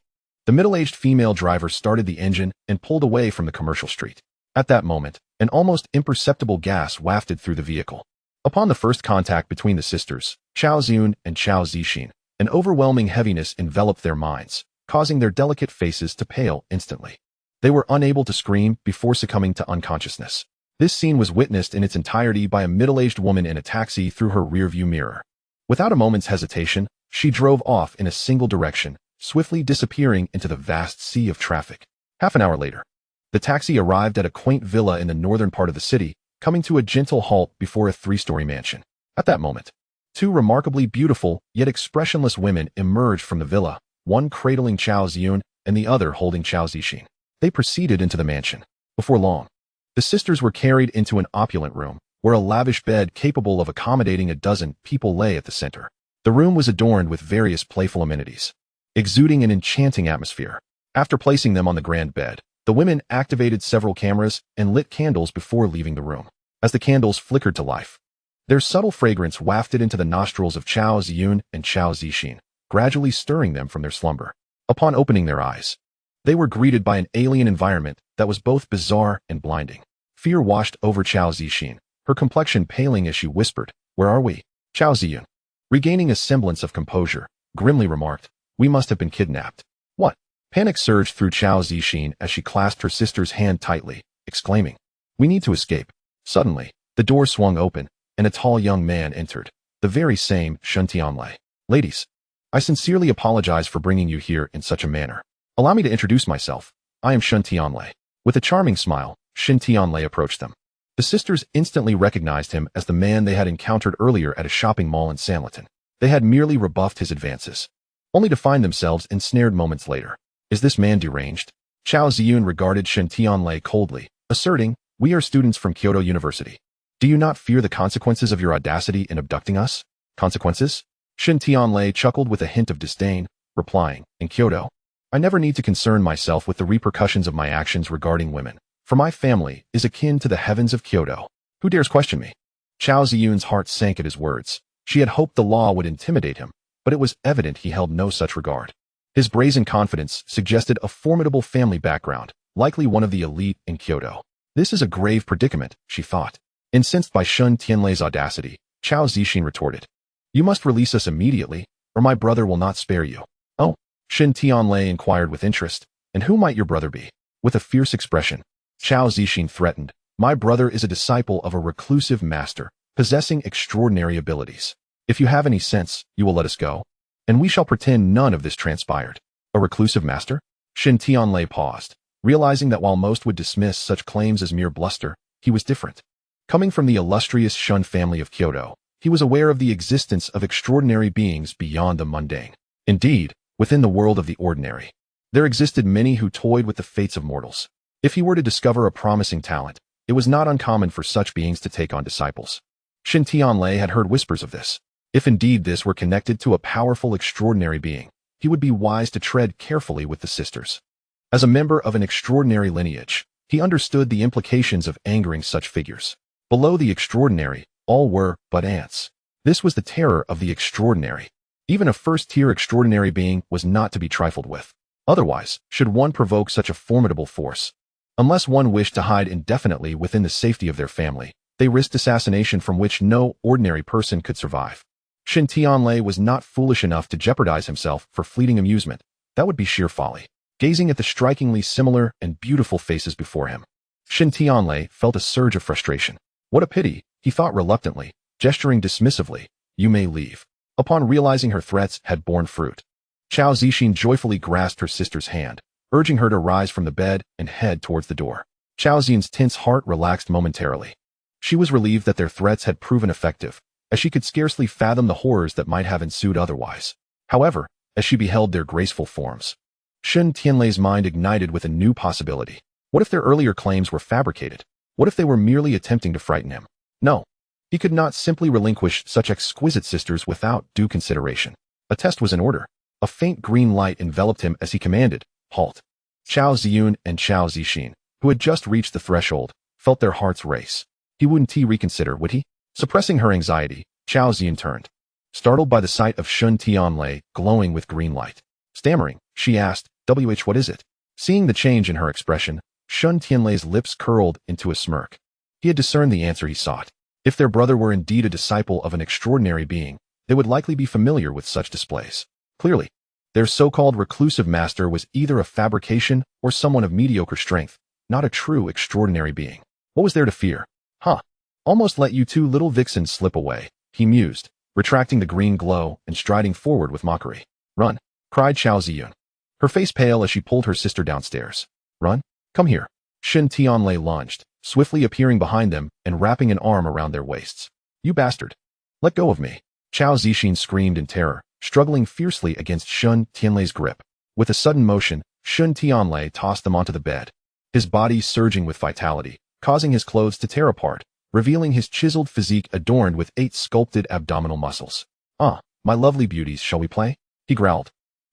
A: The middle-aged female driver started the engine and pulled away from the commercial street. At that moment, an almost imperceptible gas wafted through the vehicle. Upon the first contact between the sisters, Cao Ziyun and Cao Zixin, an overwhelming heaviness enveloped their minds, causing their delicate faces to pale instantly. They were unable to scream before succumbing to unconsciousness. This scene was witnessed in its entirety by a middle-aged woman in a taxi through her rearview mirror. Without a moment's hesitation, she drove off in a single direction, swiftly disappearing into the vast sea of traffic. Half an hour later, the taxi arrived at a quaint villa in the northern part of the city, coming to a gentle halt before a 3-story mansion. At that moment, 2 remarkably beautiful yet expressionless women emerged from the villa, one cradling Cao Ziyun and the other holding Cao Zixin. They proceeded into the mansion. Before long, the sisters were carried into an opulent room, where a lavish bed capable of accommodating a dozen people lay at the center. The room was adorned with various playful amenities, exuding an enchanting atmosphere. After placing them on the grand bed, the women activated several cameras and lit candles before leaving the room. As the candles flickered to life, their subtle fragrance wafted into the nostrils of Cao Ziyun and Cao Zixin, gradually stirring them from their slumber. Upon opening their eyes, they were greeted by an alien environment that was both bizarre and blinding. Fear washed over Cao Zixin, her complexion paling as she whispered, "Where are we?" Cao Ziyun, regaining a semblance of composure, grimly remarked, "We must have been kidnapped." "What?" Panic surged through Cao Zixin as she clasped her sister's hand tightly, exclaiming, "We need to escape." Suddenly, the door swung open, and a tall young man entered, the very same Shun Tianlei. "Ladies, I sincerely apologize for bringing you here in such a manner. Allow me to introduce myself. I am Shun Tianlei." With a charming smile, Shun Tianlei approached them. The sisters instantly recognized him as the man they had encountered earlier at a shopping mall in Sanlitun. They had merely rebuffed his advances, only to find themselves ensnared moments later. "Is this man deranged?" Cao Ziyun regarded Shun Tianlei coldly, asserting, "We are students from Kyoto University. Do you not fear the consequences of your audacity in abducting us?" "Consequences?" Shun Tianlei chuckled with a hint of disdain, replying, "In Kyoto, I never need to concern myself with the repercussions of my actions regarding women, for my family is akin to the heavens of Kyoto. Who dares question me?" Cao Ziyun's heart sank at his words. She had hoped the law would intimidate him, but it was evident he held no such regard. His brazen confidence suggested a formidable family background, likely one of the elite in Kyoto. This is a grave predicament, she thought. Incensed by Shun Tianlei's audacity, Cao Zixin retorted, "You must release us immediately, or my brother will not spare you." "Oh," Shun Tianlei inquired with interest, "and who might your brother be?" With a fierce expression, Cao Zixin threatened, "My brother is a disciple of a reclusive master, possessing extraordinary abilities. If you have any sense, you will let us go, and we shall pretend none of this transpired." "A reclusive master?" Shin Tianlei paused, realizing that while most would dismiss such claims as mere bluster, he was different. Coming from the illustrious Shun family of Kyoto, he was aware of the existence of extraordinary beings beyond the mundane. Indeed, within the world of the ordinary, there existed many who toyed with the fates of mortals. If he were to discover a promising talent, it was not uncommon for such beings to take on disciples. Shin Tianlei had heard whispers of this. If indeed this were connected to a powerful, extraordinary being, he would be wise to tread carefully with the sisters. As a member of an extraordinary lineage, he understood the implications of angering such figures. Below the extraordinary, all were but ants. This was the terror of the extraordinary. Even a first-tier extraordinary being was not to be trifled with. Otherwise, should one provoke such a formidable force, unless one wished to hide indefinitely within the safety of their family, they risked assassination from which no ordinary person could survive. Shin Tianlei was not foolish enough to jeopardize himself for fleeting amusement. That would be sheer folly. Gazing at the strikingly similar and beautiful faces before him, Shin Tianlei felt a surge of frustration. What a pity, he thought reluctantly, gesturing dismissively. "You may leave." Upon realizing her threats had borne fruit, Cao Zixin joyfully grasped her sister's hand, urging her to rise from the bed and head towards the door. Cao Ziyun's tense heart relaxed momentarily. She was relieved that their threats had proven effective, as she could scarcely fathom the horrors that might have ensued otherwise. However, as she beheld their graceful forms, Shun Tianlei's mind ignited with a new possibility. What if their earlier claims were fabricated? What if they were merely attempting to frighten him? No. He could not simply relinquish such exquisite sisters without due consideration. A test was in order. A faint green light enveloped him as he commanded, "Halt." Cao Ziyun and Cao Zixin, who had just reached the threshold, felt their hearts race. He wouldn't reconsider, would he? Suppressing her anxiety, Cao Ziyun turned, startled by the sight of Shun Tianlei glowing with green light. Stammering, she asked, "What is it?" Seeing the change in her expression, Shun Tianlei's lips curled into a smirk. He had discerned the answer he sought. If their brother were indeed a disciple of an extraordinary being, they would likely be familiar with such displays. Clearly, their so-called reclusive master was either a fabrication or someone of mediocre strength, not a true extraordinary being. What was there to fear? Huh. Almost let you two little vixens slip away, he mused, retracting the green glow and striding forward with mockery. "Run," cried Cao Ziyun, her face pale as she pulled her sister downstairs. "Run? Come here." Shin Tianlei lunged, swiftly appearing behind them and wrapping an arm around their waists. "You bastard! Let go of me!" Cao Zixin screamed in terror, struggling fiercely against Shun Tianlei's grip. With a sudden motion, Shun Tianlei tossed them onto the bed, his body surging with vitality, causing his clothes to tear apart, revealing his chiseled physique adorned with 8 sculpted abdominal muscles. "Ah, my lovely beauties, shall we play?" he growled,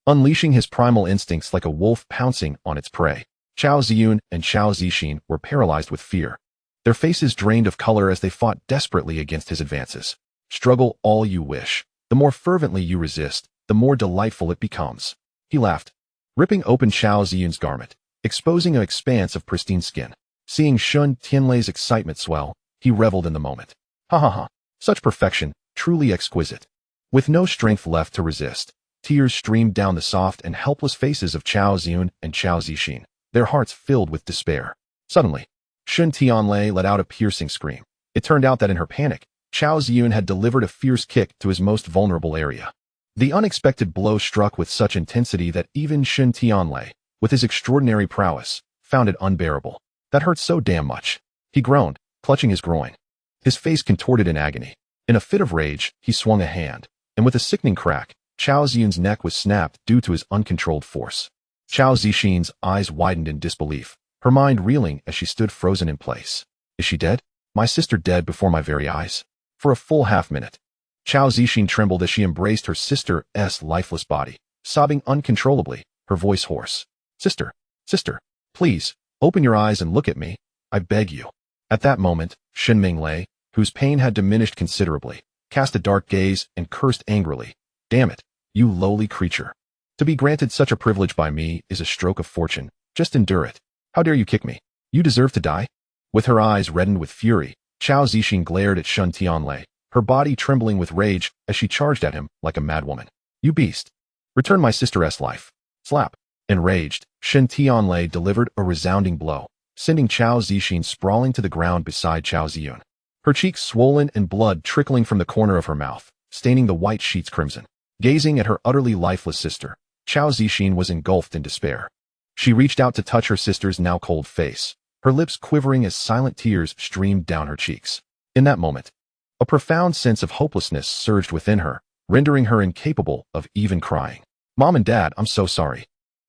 A: unleashing his primal instincts like a wolf pouncing on its prey. Cao Ziyun and Cao Zixin were paralyzed with fear, their faces drained of color as they fought desperately against his advances. "Struggle all you wish. The more fervently you resist, the more delightful it becomes," he laughed, ripping open Cao Ziyun's garment, exposing an expanse of pristine skin. Seeing Shun Tianlei's excitement swell, he reveled in the moment. "Ha ha ha, such perfection, truly exquisite." With no strength left to resist, tears streamed down the soft and helpless faces of Cao Ziyun and Cao Zixin, their hearts filled with despair. Suddenly, Shun Tianlei let out a piercing scream. It turned out that in her panic, Cao Ziyun had delivered a fierce kick to his most vulnerable area. The unexpected blow struck with such intensity that even Shun Tianlei, with his extraordinary prowess, found it unbearable. "That hurt so damn much," he groaned, clutching his groin. His face contorted in agony. In a fit of rage, he swung a hand, and with a sickening crack, Cao Ziyun's neck was snapped due to his uncontrolled force. Cao Zixin's eyes widened in disbelief, her mind reeling as she stood frozen in place. "Is she dead? My sister dead before my very eyes?" For a full half-minute, Cao Zixin trembled as she embraced her sister's lifeless body, sobbing uncontrollably, her voice hoarse. Sister, please, open your eyes and look at me, I beg you." At that moment, Shin Minglei, whose pain had diminished considerably, cast a dark gaze and cursed angrily. Damn it, you lowly creature. To be granted such a privilege by me is a stroke of fortune. Just endure it. How dare you kick me? You deserve to die? With her eyes reddened with fury, Cao Zixin glared at Shen Tianlei, her body trembling with rage as she charged at him like a madwoman. You beast! Return my sister's life. Slap. Enraged, Shen Tianlei delivered a resounding blow, sending Cao Zixin sprawling to the ground beside Cao Ziyun. Her cheeks swollen and blood trickling from the corner of her mouth, staining the white sheets crimson. Gazing at her utterly lifeless sister, Cao Zixin was engulfed in despair. She reached out to touch her sister's now cold face, her lips quivering as silent tears streamed down her cheeks. In that moment, a profound sense of hopelessness surged within her, rendering her incapable of even crying. Mom and Dad, I'm so sorry.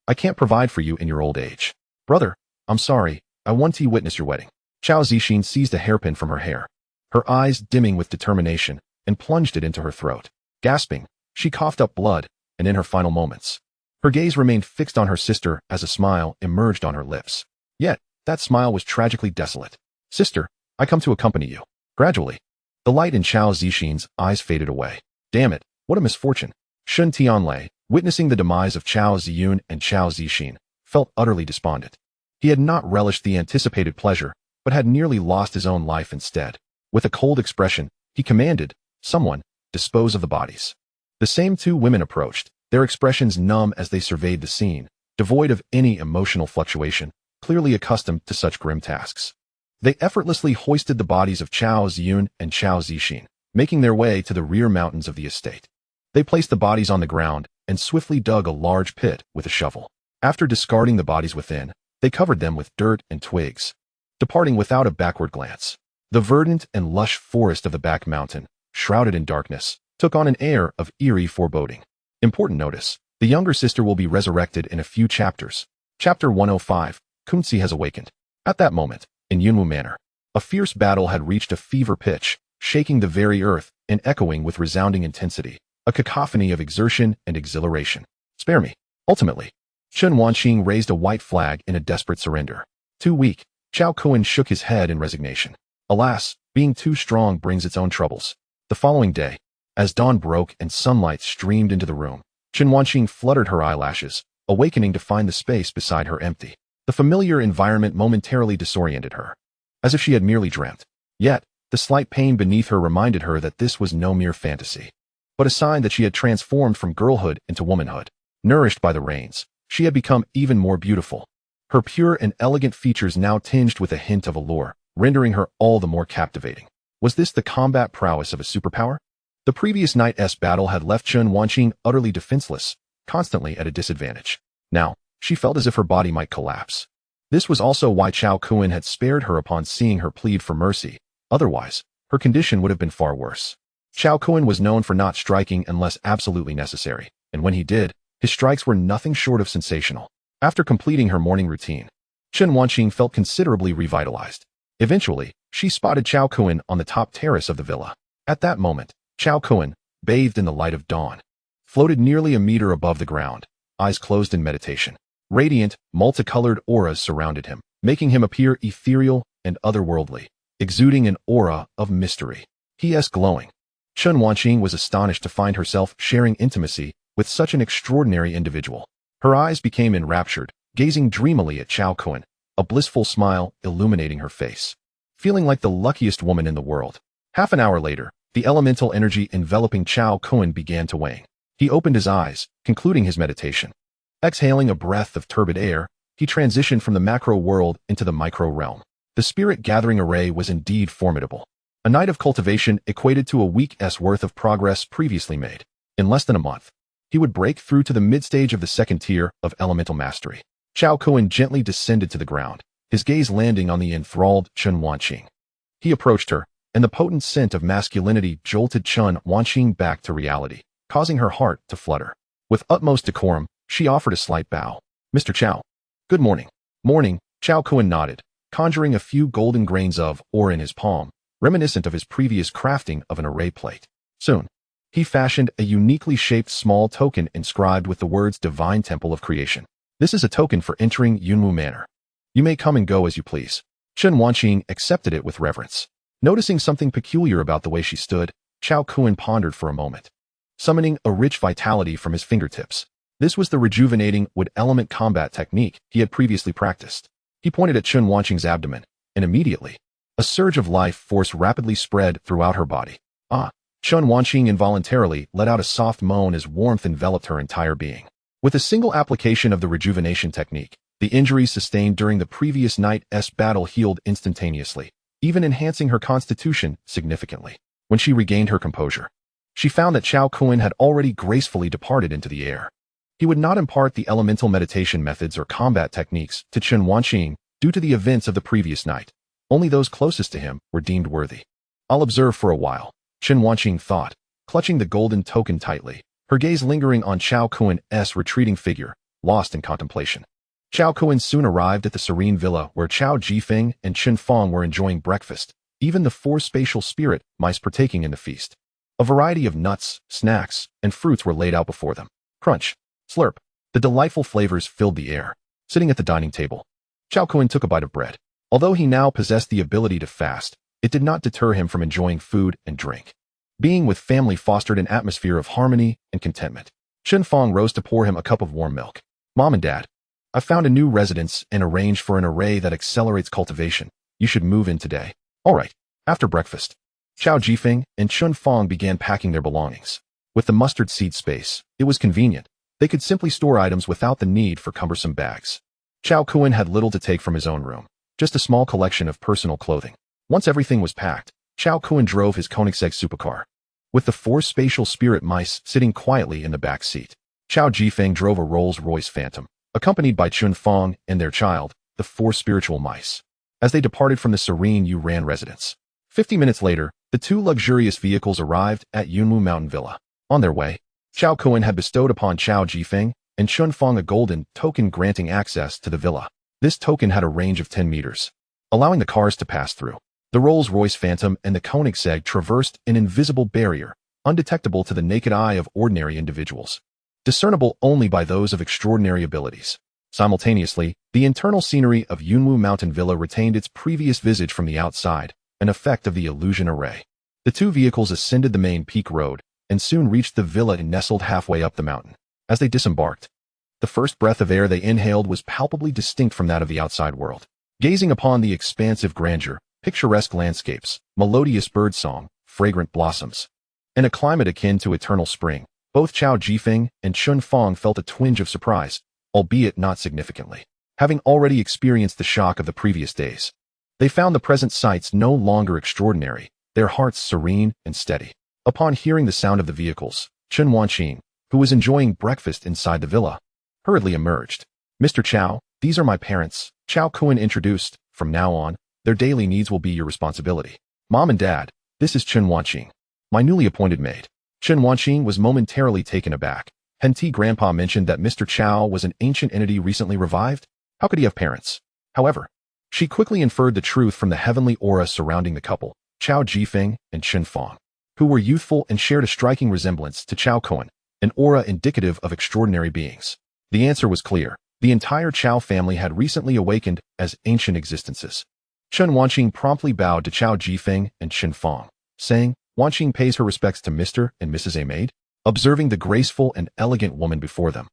A: I can't provide for you in your old age. Brother, I'm sorry, I want to witness your wedding. Cao Zixin seized a hairpin from her hair, her eyes dimming with determination, and plunged it into her throat. Gasping, she coughed up blood, and in her final moments, her gaze remained fixed on her sister as a smile emerged on her lips. Yet, that smile was tragically desolate. Sister, I come to accompany you. Gradually, the light in Cao Zixin's eyes faded away. Damn it, what a misfortune. Shen Tianlei, witnessing the demise of Cao Ziyun and Cao Zixin, felt utterly despondent. He had not relished the anticipated pleasure, but had nearly lost his own life instead. With a cold expression, he commanded, someone, dispose of the bodies. The same two women approached, their expressions numb as they surveyed the scene, devoid of any emotional fluctuation, clearly accustomed to such grim tasks. They effortlessly hoisted the bodies of Cao Ziyun and Cao Zixin, making their way to the rear mountains of the estate. They placed the bodies on the ground and swiftly dug a large pit with a shovel. After discarding the bodies within, they covered them with dirt and twigs, departing without a backward glance. The verdant and lush forest of the back mountain, shrouded in darkness, took on an air of eerie foreboding. Important notice, the younger sister will be resurrected in a few chapters. Chapter 105, Kunzi has awakened. At that moment, in Yunwu Manor, a fierce battle had reached a fever pitch, shaking the very earth and echoing with resounding intensity, a cacophony of exertion and exhilaration. Spare me. Ultimately, Chen Wanqing raised a white flag in a desperate surrender. Too weak, Cao Kun shook his head in resignation. Alas, being too strong brings its own troubles. The following day, as dawn broke and sunlight streamed into the room, Chen Wanqing fluttered her eyelashes, awakening to find the space beside her empty. The familiar environment momentarily disoriented her, as if she had merely dreamt. Yet, the slight pain beneath her reminded her that this was no mere fantasy, but a sign that she had transformed from girlhood into womanhood. Nourished by the rains, she had become even more beautiful. Her pure and elegant features now tinged with a hint of allure, rendering her all the more captivating. Was this the combat prowess of a superpower? The previous night's battle had left Chen Wanqing utterly defenseless, constantly at a disadvantage. Now, she felt as if her body might collapse. This was also why Cao Kun had spared her upon seeing her plead for mercy. Otherwise, her condition would have been far worse. Cao Kun was known for not striking unless absolutely necessary, and when he did, his strikes were nothing short of sensational. After completing her morning routine, Chen Wanqing felt considerably revitalized. Eventually, she spotted Cao Kun on the top terrace of the villa. At that moment, Cao Kun, bathed in the light of dawn, floated nearly a meter above the ground, eyes closed in meditation. Radiant, multicolored auras surrounded him, making him appear ethereal and otherworldly, exuding an aura of mystery. He.s. glowing. Chen Wanqing was astonished to find herself sharing intimacy with such an extraordinary individual. Her eyes became enraptured, gazing dreamily at Cao Kun, a blissful smile illuminating her face. Feeling like the luckiest woman in the world. Half an hour later, the elemental energy enveloping Cao Kun began to wane. He opened his eyes, concluding his meditation. Exhaling a breath of turbid air, he transitioned from the macro world into the micro realm. The spirit gathering array was indeed formidable. A night of cultivation equated to a week's worth of progress previously made. In less than a month, he would break through to the mid-stage of the second tier of elemental mastery. Cao Kun gently descended to the ground, his gaze landing on the enthralled Chen Wanqing. He approached her, and the potent scent of masculinity jolted Chen Wanqing back to reality, causing her heart to flutter. With utmost decorum, she offered a slight bow. Mr. Cao. Good morning. Morning, Cao Kun nodded, conjuring a few golden grains of ore in his palm, reminiscent of his previous crafting of an array plate. Soon, he fashioned a uniquely shaped small token inscribed with the words Divine Temple of Creation. This is a token for entering Yunwu Manor. You may come and go as you please. Chen Wanqing accepted it with reverence. Noticing something peculiar about the way she stood, Cao Kun pondered for a moment, summoning a rich vitality from his fingertips. This was the rejuvenating wood-element combat technique he had previously practiced. He pointed at Chun Wanqing's abdomen, and immediately, a surge of life force rapidly spread throughout her body. Ah! Chun Wanqing involuntarily let out a soft moan as warmth enveloped her entire being. With a single application of the rejuvenation technique, the injuries sustained during the previous night's battle healed instantaneously, even enhancing her constitution significantly. When she regained her composure, she found that Cao Kun had already gracefully departed into the air. He would not impart the elemental meditation methods or combat techniques to Chun Wanqing due to the events of the previous night. Only those closest to him were deemed worthy. I'll observe for a while, Chun Wanqing thought, clutching the golden token tightly, her gaze lingering on Cao Kun's retreating figure, lost in contemplation. Cao Kun soon arrived at the serene villa where Cao Jifeng and Chen Fong were enjoying breakfast, even the four spatial spirit mice partaking in the feast. A variety of nuts, snacks, and fruits were laid out before them. Crunch, slurp, the delightful flavors filled the air. Sitting at the dining table, Cao Kun took a bite of bread. Although he now possessed the ability to fast, it did not deter him from enjoying food and drink. Being with family fostered an atmosphere of harmony and contentment. Chen Fong rose to pour him a cup of warm milk. Mom and Dad, I found a new residence and arranged for an array that accelerates cultivation. You should move in today. All right. After breakfast, Cao Jifeng and Chen Fong began packing their belongings. With the mustard seed space, it was convenient. They could simply store items without the need for cumbersome bags. Cao Kun had little to take from his own room, just a small collection of personal clothing. Once everything was packed, Cao Kun drove his Koenigsegg supercar, with the four spatial spirit mice sitting quietly in the back seat. Cao Jifeng drove a Rolls-Royce Phantom, accompanied by Chun Fong and their child, the four spiritual mice, as they departed from the serene Yuran residence. 50 minutes later, the two luxurious vehicles arrived at Yunwu Mountain Villa. On their way, Cao Kun had bestowed upon Cao Jifeng and Chun Fong a golden token granting access to the villa. This token had a range of 10 meters, allowing the cars to pass through. The Rolls-Royce Phantom and the Koenigsegg traversed an invisible barrier, undetectable to the naked eye of ordinary individuals, discernible only by those of extraordinary abilities. Simultaneously, the internal scenery of Yunwu Mountain Villa retained its previous visage from the outside, an effect of the illusion array. The two vehicles ascended the main peak road, and soon reached the villa nestled halfway up the mountain. As they disembarked, the first breath of air they inhaled was palpably distinct from that of the outside world. Gazing upon the expansive grandeur, picturesque landscapes, melodious birdsong, fragrant blossoms, and a climate akin to eternal spring, both Cao Jifeng and Chun Fong felt a twinge of surprise, albeit not significantly. Having already experienced the shock of the previous days, they found the present sights no longer extraordinary, their hearts serene and steady. Upon hearing the sound of the vehicles, Chun Wanqing, who was enjoying breakfast inside the villa, hurriedly emerged. Mr. Cao, these are my parents, Cao Kun introduced. From now on, their daily needs will be your responsibility. Mom and Dad, this is Chun Wanqing, my newly appointed maid. Chun Wanqing was momentarily taken aback. Henti Grandpa mentioned that Mr. Cao was an ancient entity recently revived. How could he have parents? However, she quickly inferred the truth from the heavenly aura surrounding the couple, Cao Jifeng and Chen Fong, who were youthful and shared a striking resemblance to Cao Kun, an aura indicative of extraordinary beings. The answer was clear. The entire Cao family had recently awakened as ancient existences. Chun Wanqing promptly bowed to Cao Jifeng and Chen Fong, saying, Wanqing pays her respects to Mr. and Mrs. A maid, observing the graceful and elegant woman before them.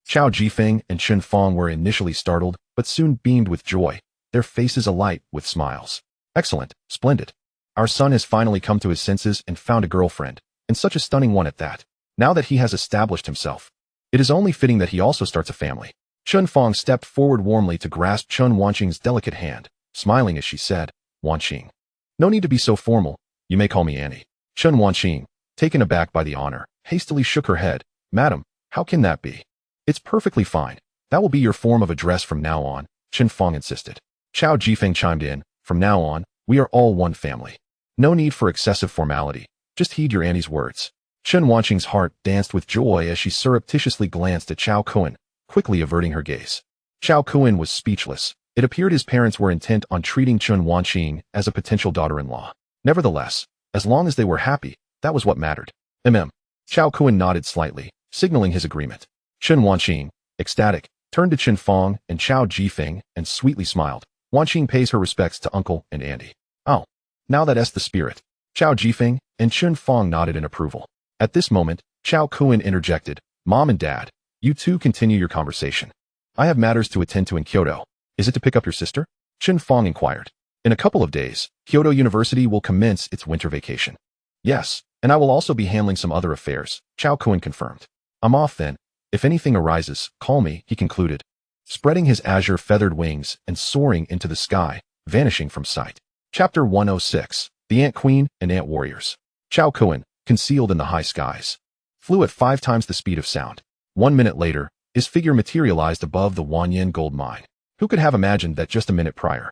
A: Cao Jifeng and Chen Fong were initially startled, but soon beamed with joy, their faces alight with smiles. Excellent, splendid. Our son has finally come to his senses and found a girlfriend, and such a stunning one at that. Now that he has established himself, it is only fitting that he also starts a family. Chun Fong stepped forward warmly to grasp Chun Wanqing's delicate hand, smiling as she said, Wanqing. No need to be so formal, you may call me Annie. Chun Wanqing, taken aback by the honor, hastily shook her head. Madam, how can that be? It's perfectly fine. That will be your form of address from now on, Chen Fong insisted. Cao Jifeng chimed in, from now on, we are all one family. No need for excessive formality, just heed your Annie's words. Chun Wanqing's heart danced with joy as she surreptitiously glanced at Cao Kun, quickly averting her gaze. Cao Kun was speechless. It appeared his parents were intent on treating Chun Wanqing as a potential daughter-in-law. Nevertheless, as long as they were happy, that was what mattered. Cao Kun nodded slightly, signaling his agreement. Chun Wanqing, ecstatic, turned to Chen Fong and Cao Jifeng and sweetly smiled. Wanqing pays her respects to uncle and auntie. Oh, Now that's the spirit. Chao Jifeng and Chun Fong nodded in approval. At this moment, Cao Kun interjected, Mom and Dad, you two continue your conversation. I have matters to attend to in Kyoto. Is it to pick up your sister? Chun Fong inquired. In a couple of days, Kyoto University will commence its winter vacation. Yes, and I will also be handling some other affairs, Cao Kun confirmed. I'm off then. If anything arises, call me, he concluded, spreading his azure feathered wings and soaring into the sky, vanishing from sight. Chapter 106, The Ant Queen and Ant Warriors. Cao Kun, concealed in the high skies, flew at 5 times the speed of sound. 1 minute later, his figure materialized above the Wanyan gold mine. Who could have imagined that just a minute prior?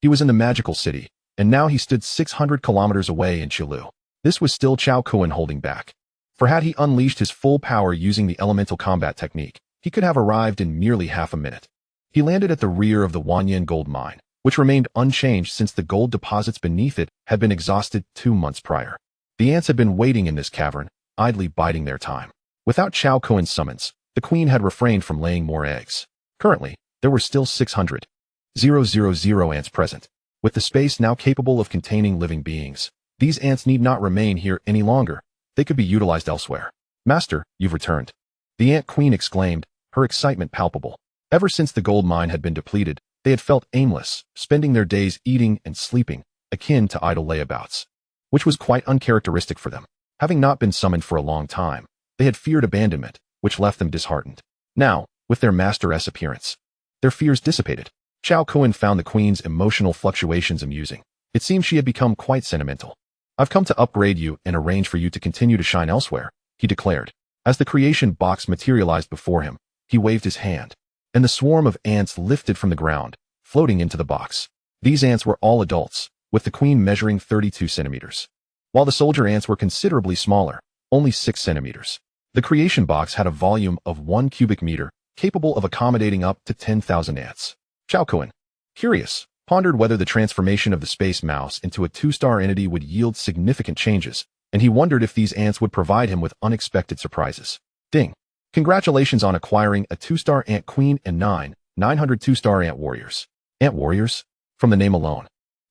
A: He was in the magical city, and now he stood 600 kilometers away in Chilu. This was still Cao Kun holding back. For had he unleashed his full power using the elemental combat technique, he could have arrived in merely half a minute. He landed at the rear of the Wanyan gold mine, which remained unchanged since the gold deposits beneath it had been exhausted 2 months prior. The ants had been waiting in this cavern, idly biding their time. Without Cao Kun's summons, the queen had refrained from laying more eggs. Currently, there were still 600,000 ants present. With the space now capable of containing living beings, these ants need not remain here any longer. They could be utilized elsewhere. Master, you've returned. The ant queen exclaimed, her excitement palpable. Ever since the gold mine had been depleted, they had felt aimless, spending their days eating and sleeping, akin to idle layabouts, which was quite uncharacteristic for them. Having not been summoned for a long time, they had feared abandonment, which left them disheartened. Now, with their master's appearance, their fears dissipated. Cao Kun found the queen's emotional fluctuations amusing. It seemed she had become quite sentimental. I've come to upgrade you and arrange for you to continue to shine elsewhere, he declared. As the creation box materialized before him, he waved his hand, and the swarm of ants lifted from the ground, floating into the box. These ants were all adults, with the queen measuring 32 centimeters, while the soldier ants were considerably smaller, only 6 centimeters. The creation box had a volume of 1 cubic meter, capable of accommodating up to 10,000 ants. Cao Kun, curious, pondered whether the transformation of the space mouse into a 2-star entity would yield significant changes, and he wondered if these ants would provide him with unexpected surprises. Ding! Congratulations on acquiring a 2-star ant queen and 900 2-star ant warriors. Ant warriors? From the name alone,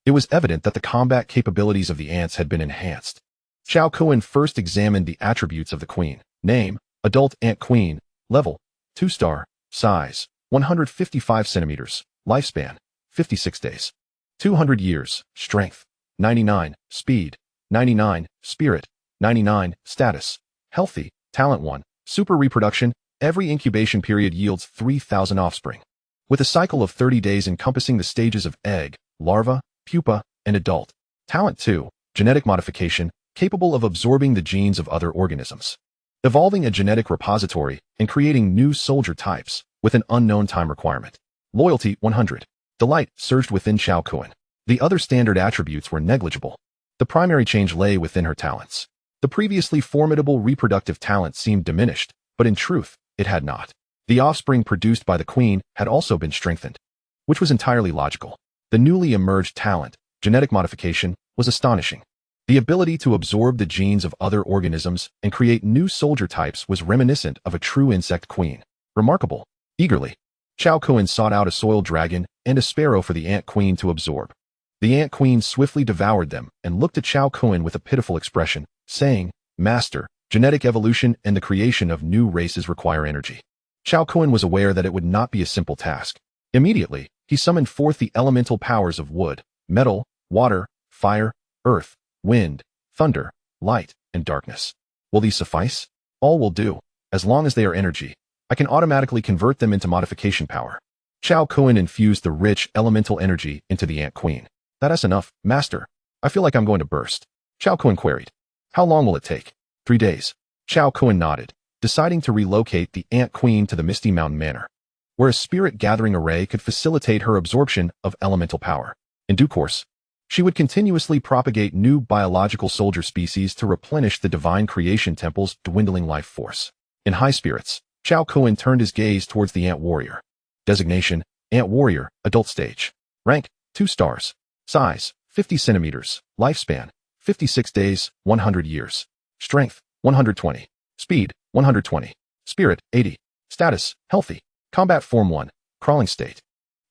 A: it was evident that the combat capabilities of the ants had been enhanced. Cao Kun first examined the attributes of the queen. Name, adult ant queen, level, 2-star, size, 155 centimeters, lifespan, 56 days, 200 years, strength, 99, speed, 99, spirit, 99, status, healthy, talent 1, super reproduction, every incubation period yields 3,000 offspring, with a cycle of 30 days encompassing the stages of egg, larva, pupa, and adult. Talent 2, genetic modification, capable of absorbing the genes of other organisms, evolving a genetic repository and creating new soldier types with an unknown time requirement. Loyalty 100. Delight surged within Cao Kun. The other standard attributes were negligible. The primary change lay within her talents. The previously formidable reproductive talent seemed diminished, but in truth, it had not. The offspring produced by the queen had also been strengthened, which was entirely logical. The newly emerged talent, genetic modification, was astonishing. The ability to absorb the genes of other organisms and create new soldier types was reminiscent of a true insect queen. Remarkable. Eagerly, Cao Kun sought out a soil dragon and a sparrow for the ant queen to absorb. The ant queen swiftly devoured them and looked at Cao Kun with a pitiful expression, saying, Master, genetic evolution and the creation of new races require energy. Cao Kun was aware that it would not be a simple task. Immediately, he summoned forth the elemental powers of wood, metal, water, fire, earth, wind, thunder, light, and darkness. Will these suffice? All will do. As long as they are energy, I can automatically convert them into modification power. Cao Kun infused the rich elemental energy into the ant queen. That's enough, master. I feel like I'm going to burst. Cao Kun queried. How long will it take? 3 days. Cao Kun nodded, deciding to relocate the ant queen to the Misty Mountain Manor, where a spirit gathering array could facilitate her absorption of elemental power. In due course, she would continuously propagate new biological soldier species to replenish the divine creation temple's dwindling life force. In high spirits, Cao Kun turned his gaze towards the ant warrior. Designation, Ant Warrior, Adult Stage. Rank, 2 stars. Size, 50 centimeters. Lifespan, 56 days, 100 years. Strength, 120. Speed, 120. Spirit, 80. Status, healthy. Combat Form 1, Crawling State.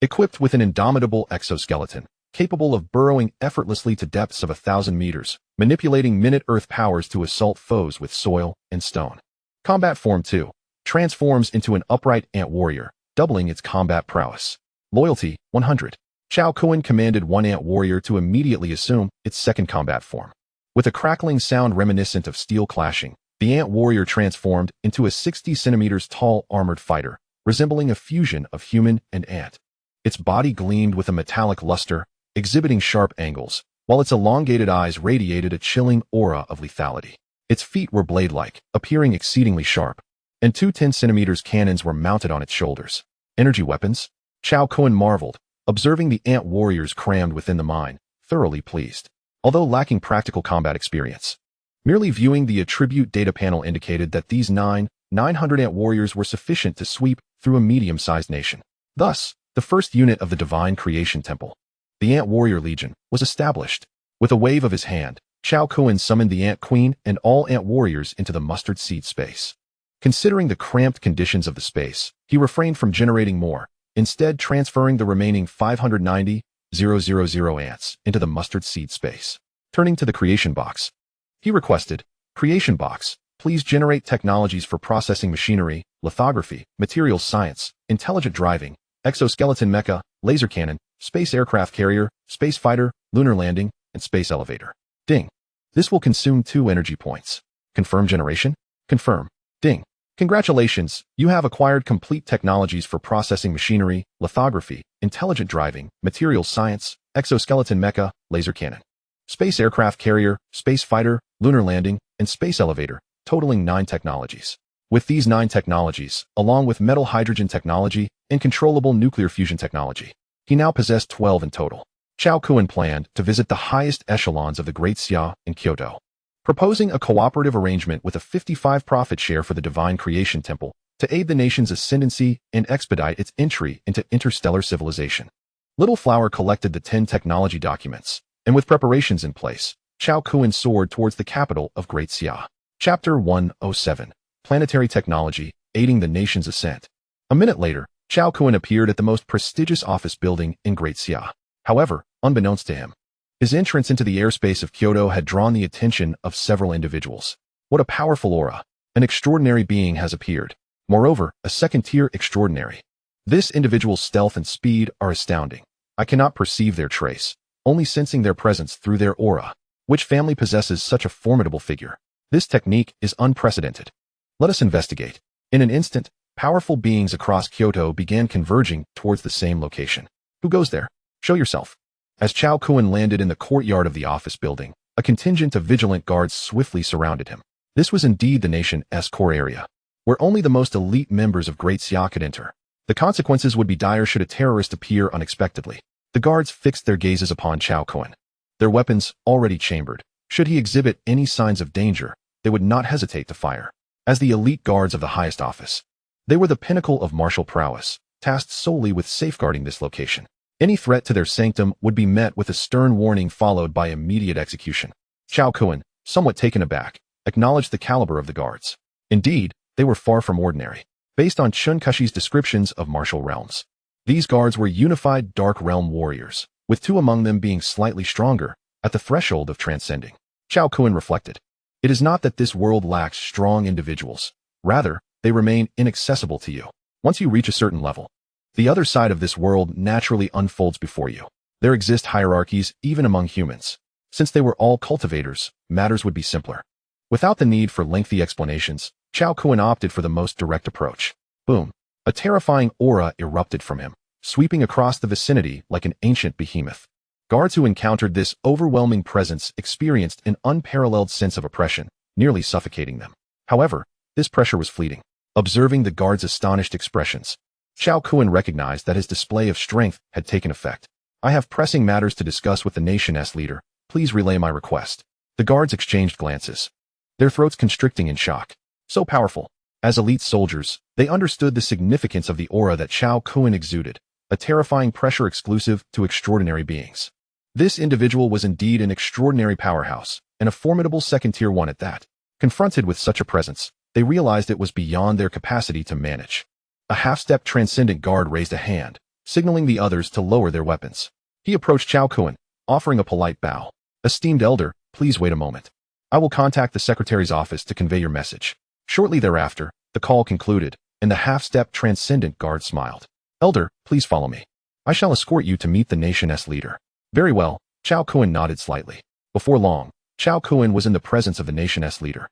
A: Equipped with an indomitable exoskeleton, capable of burrowing effortlessly to depths of 1,000 meters, manipulating minute Earth powers to assault foes with soil and stone. Combat Form 2 transforms into an upright ant warrior, doubling its combat prowess. Loyalty 100. Cao Kun commanded one ant warrior to immediately assume its second combat form. With a crackling sound reminiscent of steel clashing, the ant warrior transformed into a 60 centimeters tall armored fighter, resembling a fusion of human and ant. Its body gleamed with a metallic luster, exhibiting sharp angles, while its elongated eyes radiated a chilling aura of lethality. Its feet were blade-like, appearing exceedingly sharp, and two 10-centimeters cannons were mounted on its shoulders. Energy weapons? Cao Kun marveled, observing the ant warriors crammed within the mine, thoroughly pleased. Although lacking practical combat experience, merely viewing the attribute data panel indicated that these 900 ant warriors were sufficient to sweep through a medium-sized nation. Thus, the first unit of the Divine Creation Temple, the Ant Warrior Legion, was established. With a wave of his hand, Cao Kun summoned the Ant Queen and all ant warriors into the mustard seed space. Considering the cramped conditions of the space, he refrained from generating more, instead transferring the remaining 590,000 ants into the mustard seed space. Turning to the creation box, he requested, "Creation box, please generate technologies for processing machinery, lithography, materials science, intelligent driving, exoskeleton mecha, laser cannon, space aircraft carrier, space fighter, lunar landing, and space elevator." Ding. This will consume 2 energy points. Confirm generation? Confirm. Ding. Congratulations, you have acquired complete technologies for processing machinery, lithography, intelligent driving, materials science, exoskeleton mecha, laser cannon, space aircraft carrier, space fighter, lunar landing, and space elevator, totaling 9 technologies. With these 9 technologies, along with metal hydrogen technology and controllable nuclear fusion technology, he now possessed 12 in total. Cao Kun planned to visit the highest echelons of the Great Xia in Kyoto, proposing a cooperative arrangement with a 55 profit share for the Divine Creation Temple to aid the nation's ascendancy and expedite its entry into interstellar civilization. Little Flower collected the 10 technology documents, and with preparations in place, Cao Kun soared towards the capital of Great Xia. Chapter 107. Planetary Technology, Aiding the Nation's Ascent. A minute later, Cao Kun appeared at the most prestigious office building in Great Xia. However, unbeknownst to him, his entrance into the airspace of Kyoto had drawn the attention of several individuals. What a powerful aura! An extraordinary being has appeared. Moreover, a second-tier extraordinary. This individual's stealth and speed are astounding. I cannot perceive their trace, only sensing their presence through their aura. Which family possesses such a formidable figure? This technique is unprecedented. Let us investigate. In an instant, powerful beings across Kyoto began converging towards the same location. Who goes there? Show yourself. As Cao Kun landed in the courtyard of the office building, a contingent of vigilant guards swiftly surrounded him. This was indeed the nation's core area, where only the most elite members of Great Xia could enter. The consequences would be dire should a terrorist appear unexpectedly. The guards fixed their gazes upon Cao Kun, their weapons already chambered. Should he exhibit any signs of danger, they would not hesitate to fire. As the elite guards of the highest office, they were the pinnacle of martial prowess, tasked solely with safeguarding this location. Any threat to their sanctum would be met with a stern warning followed by immediate execution. Cao Kun, somewhat taken aback, acknowledged the caliber of the guards. Indeed, they were far from ordinary. Based on Chun Kashi's descriptions of martial realms, these guards were unified Dark Realm warriors, with 2 among them being slightly stronger, at the threshold of transcending. Cao Kun reflected. It is not that this world lacks strong individuals. Rather, they remain inaccessible to you. Once you reach a certain level, the other side of this world naturally unfolds before you. There exist hierarchies even among humans. Since they were all cultivators, matters would be simpler. Without the need for lengthy explanations, Cao Kun opted for the most direct approach. Boom. A terrifying aura erupted from him, sweeping across the vicinity like an ancient behemoth. Guards who encountered this overwhelming presence experienced an unparalleled sense of oppression, nearly suffocating them. However, this pressure was fleeting. Observing the guards' astonished expressions, Cao Kun recognized that his display of strength had taken effect. I have pressing matters to discuss with the nation's leader. Please relay my request. The guards exchanged glances, their throats constricting in shock. So powerful. As elite soldiers, they understood the significance of the aura that Cao Kun exuded, a terrifying pressure exclusive to extraordinary beings. This individual was indeed an extraordinary powerhouse, and a formidable second-tier one at that. Confronted with such a presence, they realized it was beyond their capacity to manage. A half-step transcendent guard raised a hand, signaling the others to lower their weapons. He approached Cao Kun, offering a polite bow. "Esteemed elder, please wait a moment. I will contact the secretary's office to convey your message." Shortly thereafter, the call concluded, and the half-step transcendent guard smiled. "Elder, please follow me. I shall escort you to meet the nation's leader." "Very well." Cao Kun nodded slightly. Before long, Cao Kun was in the presence of the nation's leader,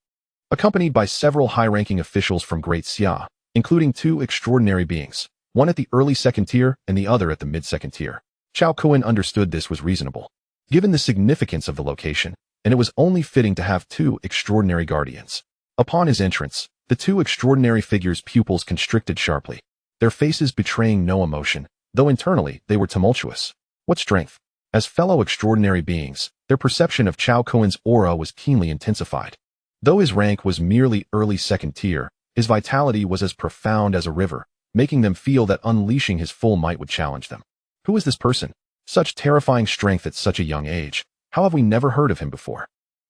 A: accompanied by several high-ranking officials from Great Xia, including two extraordinary beings, one at the early second tier and the other at the mid-second tier. Cao Kun understood this was reasonable, given the significance of the location, and it was only fitting to have two extraordinary guardians. Upon his entrance, the two extraordinary figures' pupils constricted sharply, their faces betraying no emotion, though internally they were tumultuous. What strength! As fellow extraordinary beings, their perception of Cao Kun's aura was keenly intensified. Though his rank was merely early second tier, his vitality was as profound as a river, making them feel that unleashing his full might would challenge them. Who is this person? Such terrifying strength at such a young age. How have we never heard of him before?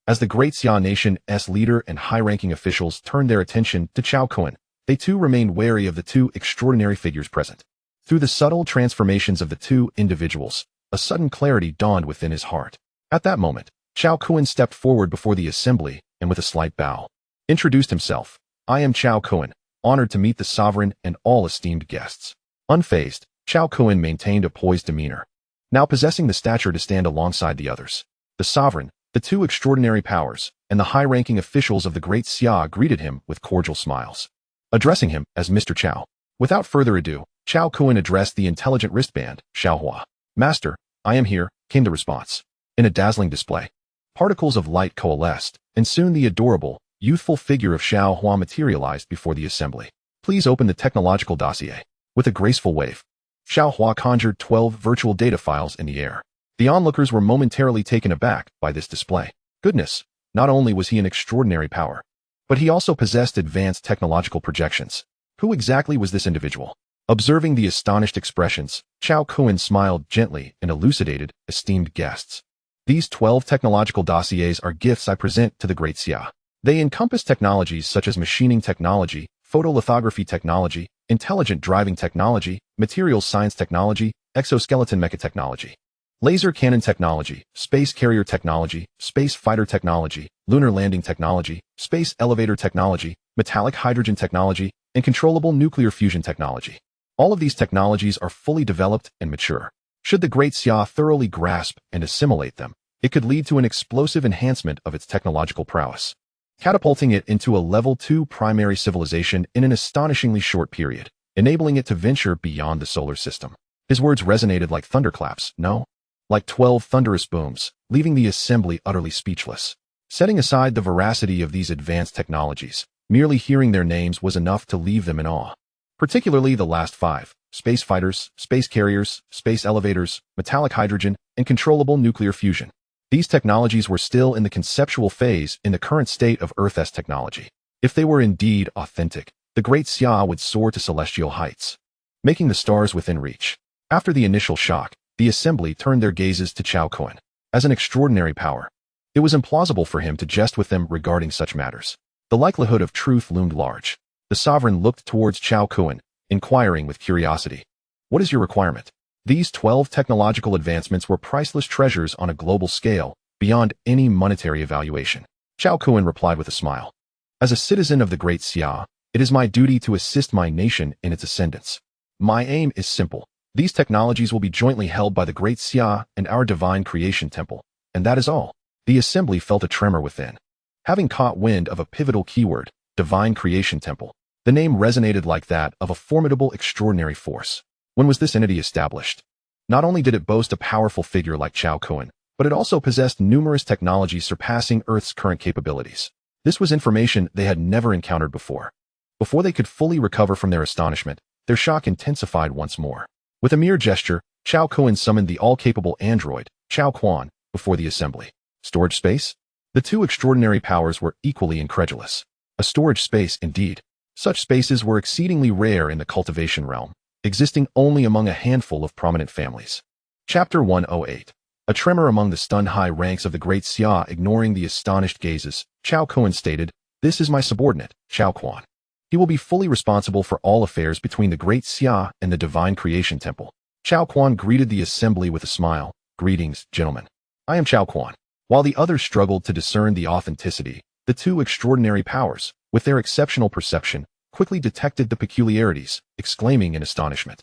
A: As the Great Xia Nation's leader and high-ranking officials turned their attention to Cao Kun, they too remained wary of the two extraordinary figures present. Through the subtle transformations of the two individuals, a sudden clarity dawned within his heart. At that moment, Cao Kun stepped forward before the assembly and with a slight bow, introduced himself. "I am Cao Kun, honored to meet the sovereign and all esteemed guests." Unfazed, Cao Kun maintained a poised demeanor, now possessing the stature to stand alongside the others. The sovereign, the two extraordinary powers, and the high-ranking officials of the Great Xia greeted him with cordial smiles, addressing him as Mr. Cao. Without further ado, Cao Kun addressed the intelligent wristband, Xiaohua. "Master, I am here," came the response. In a dazzling display, particles of light coalesced, and soon the adorable, youthful figure of Xiaohua materialized before the assembly. "Please open the technological dossier." With a graceful wave, Xiaohua conjured 12 virtual data files in the air. The onlookers were momentarily taken aback by this display. Goodness, not only was he an extraordinary power, but he also possessed advanced technological projections. Who exactly was this individual? Observing the astonished expressions, Cao Kun smiled gently and elucidated, "Esteemed guests, these 12 technological dossiers are gifts I present to the Great Xia. They encompass technologies such as machining technology, photolithography technology, intelligent driving technology, materials science technology, exoskeleton mechatechnology, laser cannon technology, space carrier technology, space fighter technology, lunar landing technology, space elevator technology, metallic hydrogen technology, and controllable nuclear fusion technology. All of these technologies are fully developed and mature. Should the Great Xia thoroughly grasp and assimilate them, it could lead to an explosive enhancement of its technological prowess, catapulting it into a level 2 primary civilization in an astonishingly short period, enabling it to venture beyond the solar system." His words resonated like thunderclaps, no, like 12 thunderous booms, leaving the assembly utterly speechless. Setting aside the veracity of these advanced technologies, merely hearing their names was enough to leave them in awe. Particularly the last 5, space fighters, space carriers, space elevators, metallic hydrogen, and controllable nuclear fusion. These technologies were still in the conceptual phase in the current state of Earth's technology. If they were indeed authentic, the Great Xia would soar to celestial heights, making the stars within reach. After the initial shock, the assembly turned their gazes to Cao Kun. As an extraordinary power, it was implausible for him to jest with them regarding such matters. The likelihood of truth loomed large. The sovereign looked towards Cao Kun, inquiring with curiosity, "What is your requirement?" These 12 technological advancements were priceless treasures on a global scale, beyond any monetary evaluation. Cao Kun replied with a smile. "As a citizen of the Great Xia, it is my duty to assist my nation in its ascendance. My aim is simple. These technologies will be jointly held by the Great Xia and our divine creation temple, and that is all." The assembly felt a tremor within. Having caught wind of a pivotal keyword, divine creation temple, the name resonated like that of a formidable extraordinary force. When was this entity established? Not only did it boast a powerful figure like Cao Kun, but it also possessed numerous technologies surpassing Earth's current capabilities. This was information they had never encountered before. Before they could fully recover from their astonishment, their shock intensified once more. With a mere gesture, Cao Kun summoned the all-capable android, Cao Kun, before the assembly. Storage space? The two extraordinary powers were equally incredulous. A storage space, indeed. Such spaces were exceedingly rare in the cultivation realm, existing only among a handful of prominent families. Chapter 108. A tremor among the stunned high ranks of the Great Xia. Ignoring the astonished gazes, Cao Kun stated, "This is my subordinate, Cao Kun. He will be fully responsible for all affairs between the Great Xia and the Divine Creation Temple. Cao Kun greeted the assembly with a smile. "Greetings, gentlemen. I am Cao Kun." While the others struggled to discern the authenticity, the two extraordinary powers, with their exceptional perception, quickly detected the peculiarities, exclaiming in astonishment,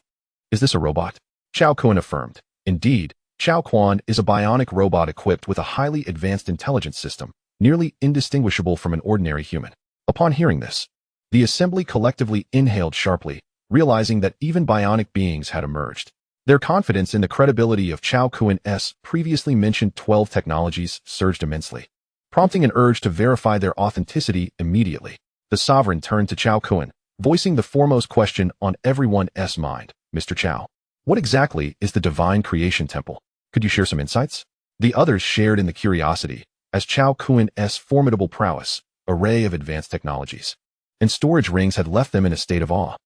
A: "Is this a robot?" Cao Kun affirmed. Indeed, Cao Kun is a bionic robot equipped with a highly advanced intelligence system, nearly indistinguishable from an ordinary human. Upon hearing this, the assembly collectively inhaled sharply, realizing that even bionic beings had emerged. Their confidence in the credibility of Cao Kun's previously mentioned 12 technologies surged immensely, prompting an urge to verify their authenticity immediately. The sovereign turned to Cao Kun, voicing the foremost question on everyone's mind. "Mr. Cao, what exactly is the Divine Creation Temple? Could you share some insights?" The others shared in the curiosity, as Cao Kun's formidable prowess, array of advanced technologies, and storage rings had left them in a state of awe.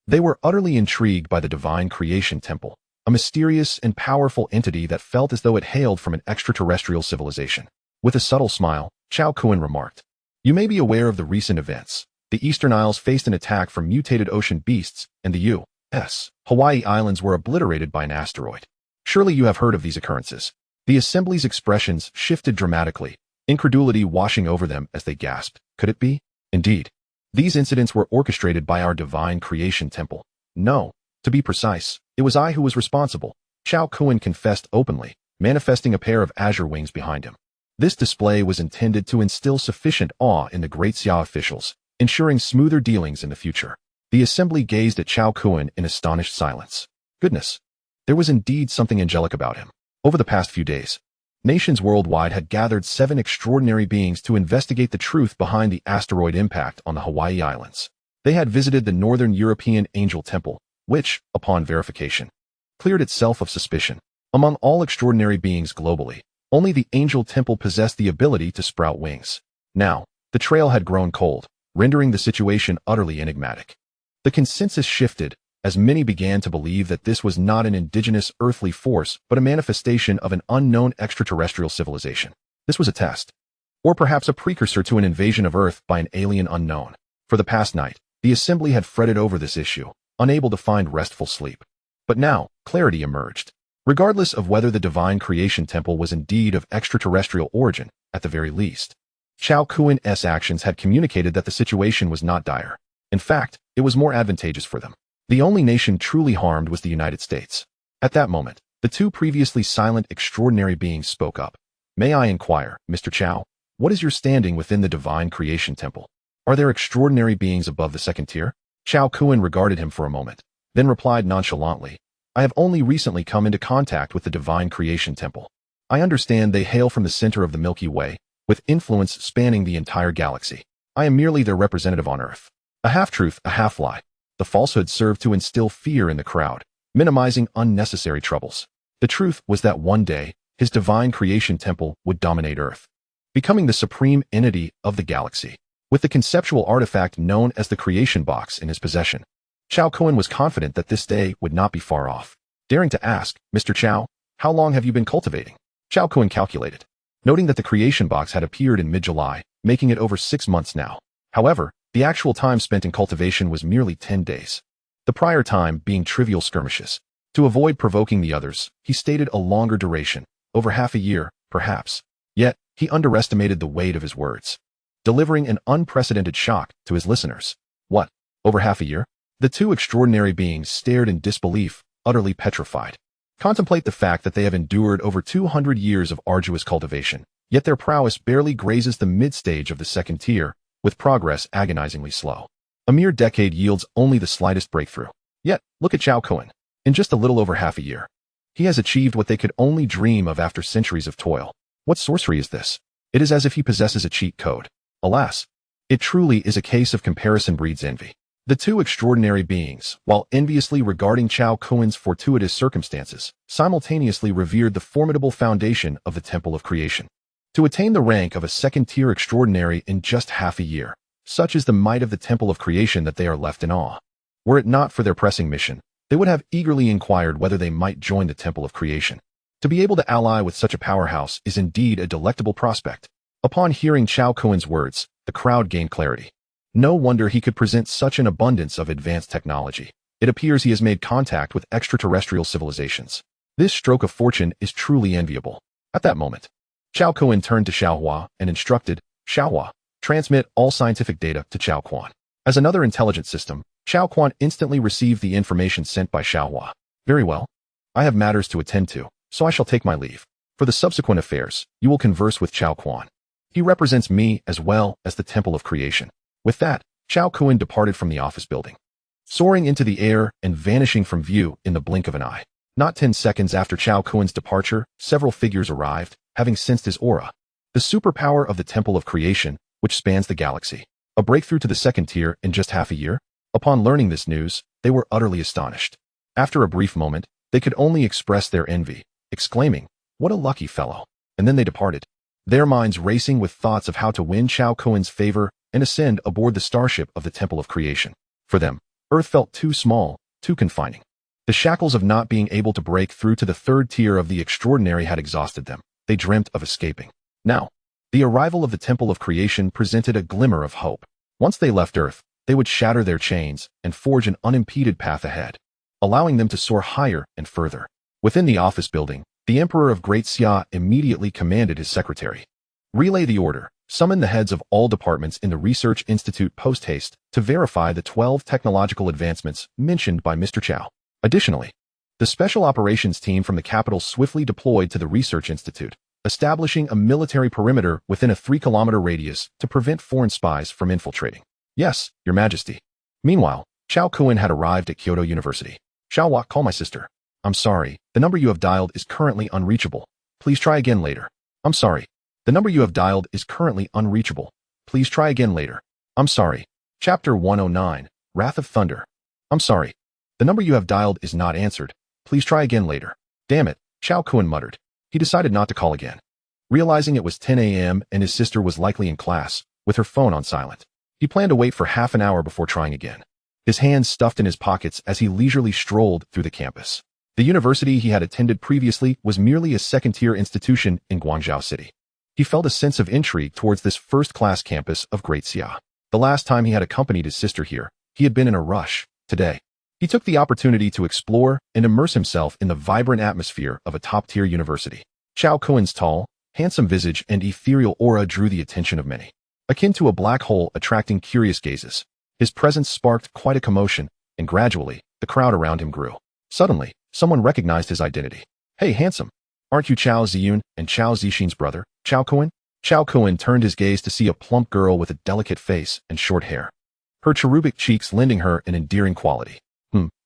A: They were utterly intrigued by the Divine Creation Temple, a mysterious and powerful entity that felt as though it hailed from an extraterrestrial civilization. With a subtle smile, Cao Kun remarked, "You may be aware of the recent events. The Eastern Isles faced an attack from mutated ocean beasts, and the U.S. Hawaii Islands were obliterated by an asteroid. Surely you have heard of these occurrences." The assembly's expressions shifted dramatically, incredulity washing over them as they gasped. Could it be? Indeed, these incidents were orchestrated by our Divine Creation Temple. No, to be precise, it was I who was responsible, Cao Kun confessed openly, manifesting a pair of azure wings behind him. This display was intended to instill sufficient awe in the Great Xia officials, ensuring smoother dealings in the future. The assembly gazed at Cao Kun in astonished silence. Goodness, there was indeed something angelic about him. Over the past few days, nations worldwide had gathered 7 extraordinary beings to investigate the truth behind the asteroid impact on the Hawaii Islands. They had visited the Northern European Angel Temple, which, upon verification, cleared itself of suspicion. Among all extraordinary beings globally, only the Angel Temple possessed the ability to sprout wings. Now, the trail had grown cold, rendering the situation utterly enigmatic. The consensus shifted, as many began to believe that this was not an indigenous earthly force but a manifestation of an unknown extraterrestrial civilization. This was a test, or perhaps a precursor to an invasion of Earth by an alien unknown. For the past night, the assembly had fretted over this issue, unable to find restful sleep. But now, clarity emerged. Regardless of whether the Divine Creation Temple was indeed of extraterrestrial origin, at the very least, Cao Kun's actions had communicated that the situation was not dire. In fact, it was more advantageous for them. The only nation truly harmed was the United States. At that moment, the two previously silent extraordinary beings spoke up. "May I inquire, Mr. Cao, what is your standing within the Divine Creation Temple? Are there extraordinary beings above the second tier?" Cao Kun regarded him for a moment, then replied nonchalantly, "I have only recently come into contact with the Divine Creation Temple. I understand they hail from the center of the Milky Way, with influence spanning the entire galaxy. I am merely their representative on Earth." A half-truth, a half-lie. The falsehood served to instill fear in the crowd, minimizing unnecessary troubles. The truth was that one day, his Divine Creation Temple would dominate Earth, becoming the supreme entity of the galaxy. With the conceptual artifact known as the Creation Box in his possession, Cao Kun was confident that this day would not be far off. Daring to ask, "Mr. Cao, how long have you been cultivating?" Cao Kun calculated, noting that the Creation Box had appeared in mid-July, making it over 6 months now. However, the actual time spent in cultivation was merely 10 days. The prior time being trivial skirmishes. To avoid provoking the others, he stated a longer duration, over half a year, perhaps. Yet, he underestimated the weight of his words, delivering an unprecedented shock to his listeners. What? Over half a year? The two extraordinary beings stared in disbelief, utterly petrified. Contemplate the fact that they have endured over 200 years of arduous cultivation, yet their prowess barely grazes the mid-stage of the second tier, with progress agonizingly slow. A mere decade yields only the slightest breakthrough. Yet, look at Cao Kun. In just a little over half a year, he has achieved what they could only dream of after centuries of toil. What sorcery is this? It is as if he possesses a cheat code. Alas, it truly is a case of comparison breeds envy. The two extraordinary beings, while enviously regarding Cao Kun's fortuitous circumstances, simultaneously revered the formidable foundation of the Temple of Creation. To attain the rank of a second-tier extraordinary in just half a year, such is the might of the Temple of Creation that they are left in awe. Were it not for their pressing mission, they would have eagerly inquired whether they might join the Temple of Creation. To be able to ally with such a powerhouse is indeed a delectable prospect. Upon hearing Cao Kun's words, the crowd gained clarity. No wonder he could present such an abundance of advanced technology. It appears he has made contact with extraterrestrial civilizations. This stroke of fortune is truly enviable. At that moment, Cao Kun turned to Xiao Hua and instructed, Xiao Hua, transmit all scientific data to Cao Kun. As another intelligent system, Cao Kun instantly received the information sent by Xiao Hua. Very well. I have matters to attend to, so I shall take my leave. For the subsequent affairs, you will converse with Cao Kun. He represents me as well as the Temple of Creation. With that, Cao Kun departed from the office building, soaring into the air and vanishing from view in the blink of an eye. Not 10 seconds after Cao Kun's departure, several figures arrived, having sensed his aura. The superpower of the Temple of Creation, which spans the galaxy. A breakthrough to the second tier in just half a year? Upon learning this news, they were utterly astonished. After a brief moment, they could only express their envy, exclaiming, what a lucky fellow. And then they departed, their minds racing with thoughts of how to win Cao Kun's favor and ascend aboard the starship of the Temple of Creation. For them, Earth felt too small, too confining. The shackles of not being able to break through to the third tier of the extraordinary had exhausted them. They dreamt of escaping. Now, the arrival of the Temple of Creation presented a glimmer of hope. Once they left Earth, they would shatter their chains and forge an unimpeded path ahead, allowing them to soar higher and further. Within the office building, the Emperor of Great Xia immediately commanded his secretary. Relay the order. Summon the heads of all departments in the Research Institute post-haste to verify the 12 technological advancements mentioned by Mr. Cao. Additionally, the Special Operations Team from the capital swiftly deployed to the Research Institute, establishing a military perimeter within a 3-kilometer radius to prevent foreign spies from infiltrating. Yes, Your Majesty. Meanwhile, Cao Kun had arrived at Kyoto University. Xiao Hua, call my sister. I'm sorry, the number you have dialed is currently unreachable. Please try again later. I'm sorry. The number you have dialed is currently unreachable. Please try again later. I'm sorry. Chapter 109, Wrath of Thunder. I'm sorry. The number you have dialed is not answered. Please try again later. Damn it, Cao Kun muttered. He decided not to call again. Realizing it was 10 a.m. and his sister was likely in class, with her phone on silent, he planned to wait for half an hour before trying again. His hands stuffed in his pockets as he leisurely strolled through the campus. The university he had attended previously was merely a second-tier institution in Guangzhou City. He felt a sense of intrigue towards this first-class campus of Great Xia. The last time he had accompanied his sister here, he had been in a rush. Today, he took the opportunity to explore and immerse himself in the vibrant atmosphere of a top-tier university. Cao Kun's tall, handsome visage and ethereal aura drew the attention of many, akin to a black hole attracting curious gazes. His presence sparked quite a commotion, and gradually, the crowd around him grew. Suddenly, someone recognized his identity. Hey, handsome. Aren't you Cao Ziyun and Cao Zixin's brother, Cao Kun? Cao Kun turned his gaze to see a plump girl with a delicate face and short hair, her cherubic cheeks lending her an endearing quality.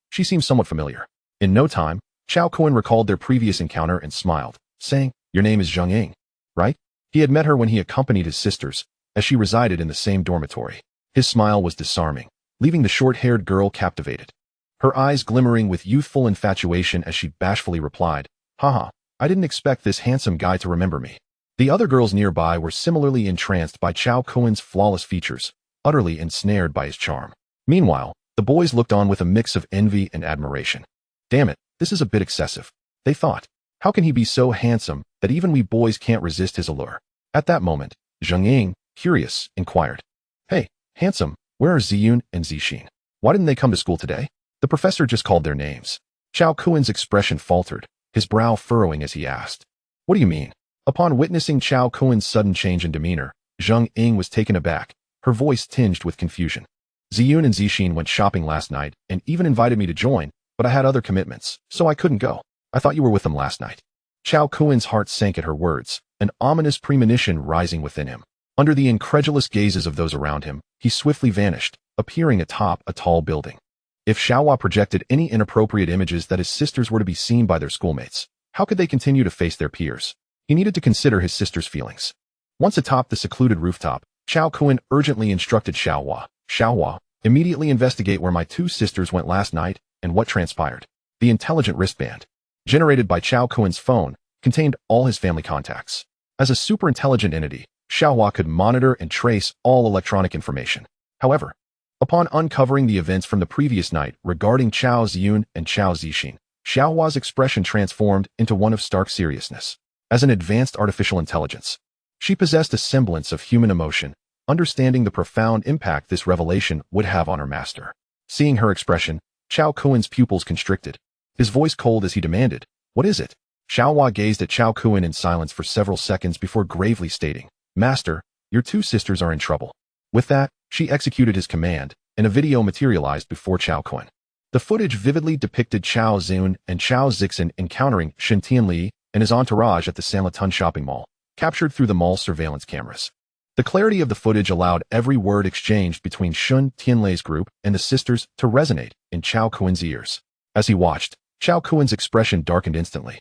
A: She seems somewhat familiar. In no time, Cao Kun recalled their previous encounter and smiled, saying, Your name is Zheng Ying, right? He had met her when he accompanied his sisters, as she resided in the same dormitory. His smile was disarming, leaving the short-haired girl captivated, her eyes glimmering with youthful infatuation as she bashfully replied, Haha, I didn't expect this handsome guy to remember me. The other girls nearby were similarly entranced by Cao Kun's flawless features, utterly ensnared by his charm. Meanwhile, the boys looked on with a mix of envy and admiration. Damn it, this is a bit excessive, they thought. How can he be so handsome that even we boys can't resist his allure? At that moment, Zheng Ying, curious, inquired, Hey, handsome, where are Ziyun and Zixin? Why didn't they come to school today? The professor just called their names. Cao Kun's expression faltered, his brow furrowing as he asked, What do you mean? Upon witnessing Cao Kun's sudden change in demeanor, Zheng Ying was taken aback, her voice tinged with confusion. Ziyun and Zixin went shopping last night and even invited me to join, but I had other commitments, so I couldn't go. I thought you were with them last night. Cao Kun's heart sank at her words, an ominous premonition rising within him. Under the incredulous gazes of those around him, he swiftly vanished, appearing atop a tall building. If Xiao Hua projected any inappropriate images that his sisters were to be seen by their schoolmates, how could they continue to face their peers? He needed to consider his sister's feelings. Once atop the secluded rooftop, Cao Kun urgently instructed Xiao Hua, immediately investigate where my two sisters went last night and what transpired. The intelligent wristband, generated by Cao Kun's phone, contained all his family contacts. As a super-intelligent entity, Xiao Hua could monitor and trace all electronic information. However, upon uncovering the events from the previous night regarding Cao Ziyun and Cao Zixin, Xiao Hua's expression transformed into one of stark seriousness. As an advanced artificial intelligence, she possessed a semblance of human emotion, understanding the profound impact this revelation would have on her master. Seeing her expression, Cao Kun's pupils constricted. His voice cold as he demanded, "What is it?" Xiaohua gazed at Cao Kun in silence for several seconds before gravely stating, "Master, your two sisters are in trouble." With that, she executed his command, and a video materialized before Cao Kun. The footage vividly depicted Cao Zun and Cao Zixin encountering Shen Tianli and his entourage at the Sanlitun shopping mall, captured through the mall's surveillance cameras. The clarity of the footage allowed every word exchanged between Shen Tianli's group and the sisters to resonate in Cao Kun's ears. As he watched, Cao Kun's expression darkened instantly,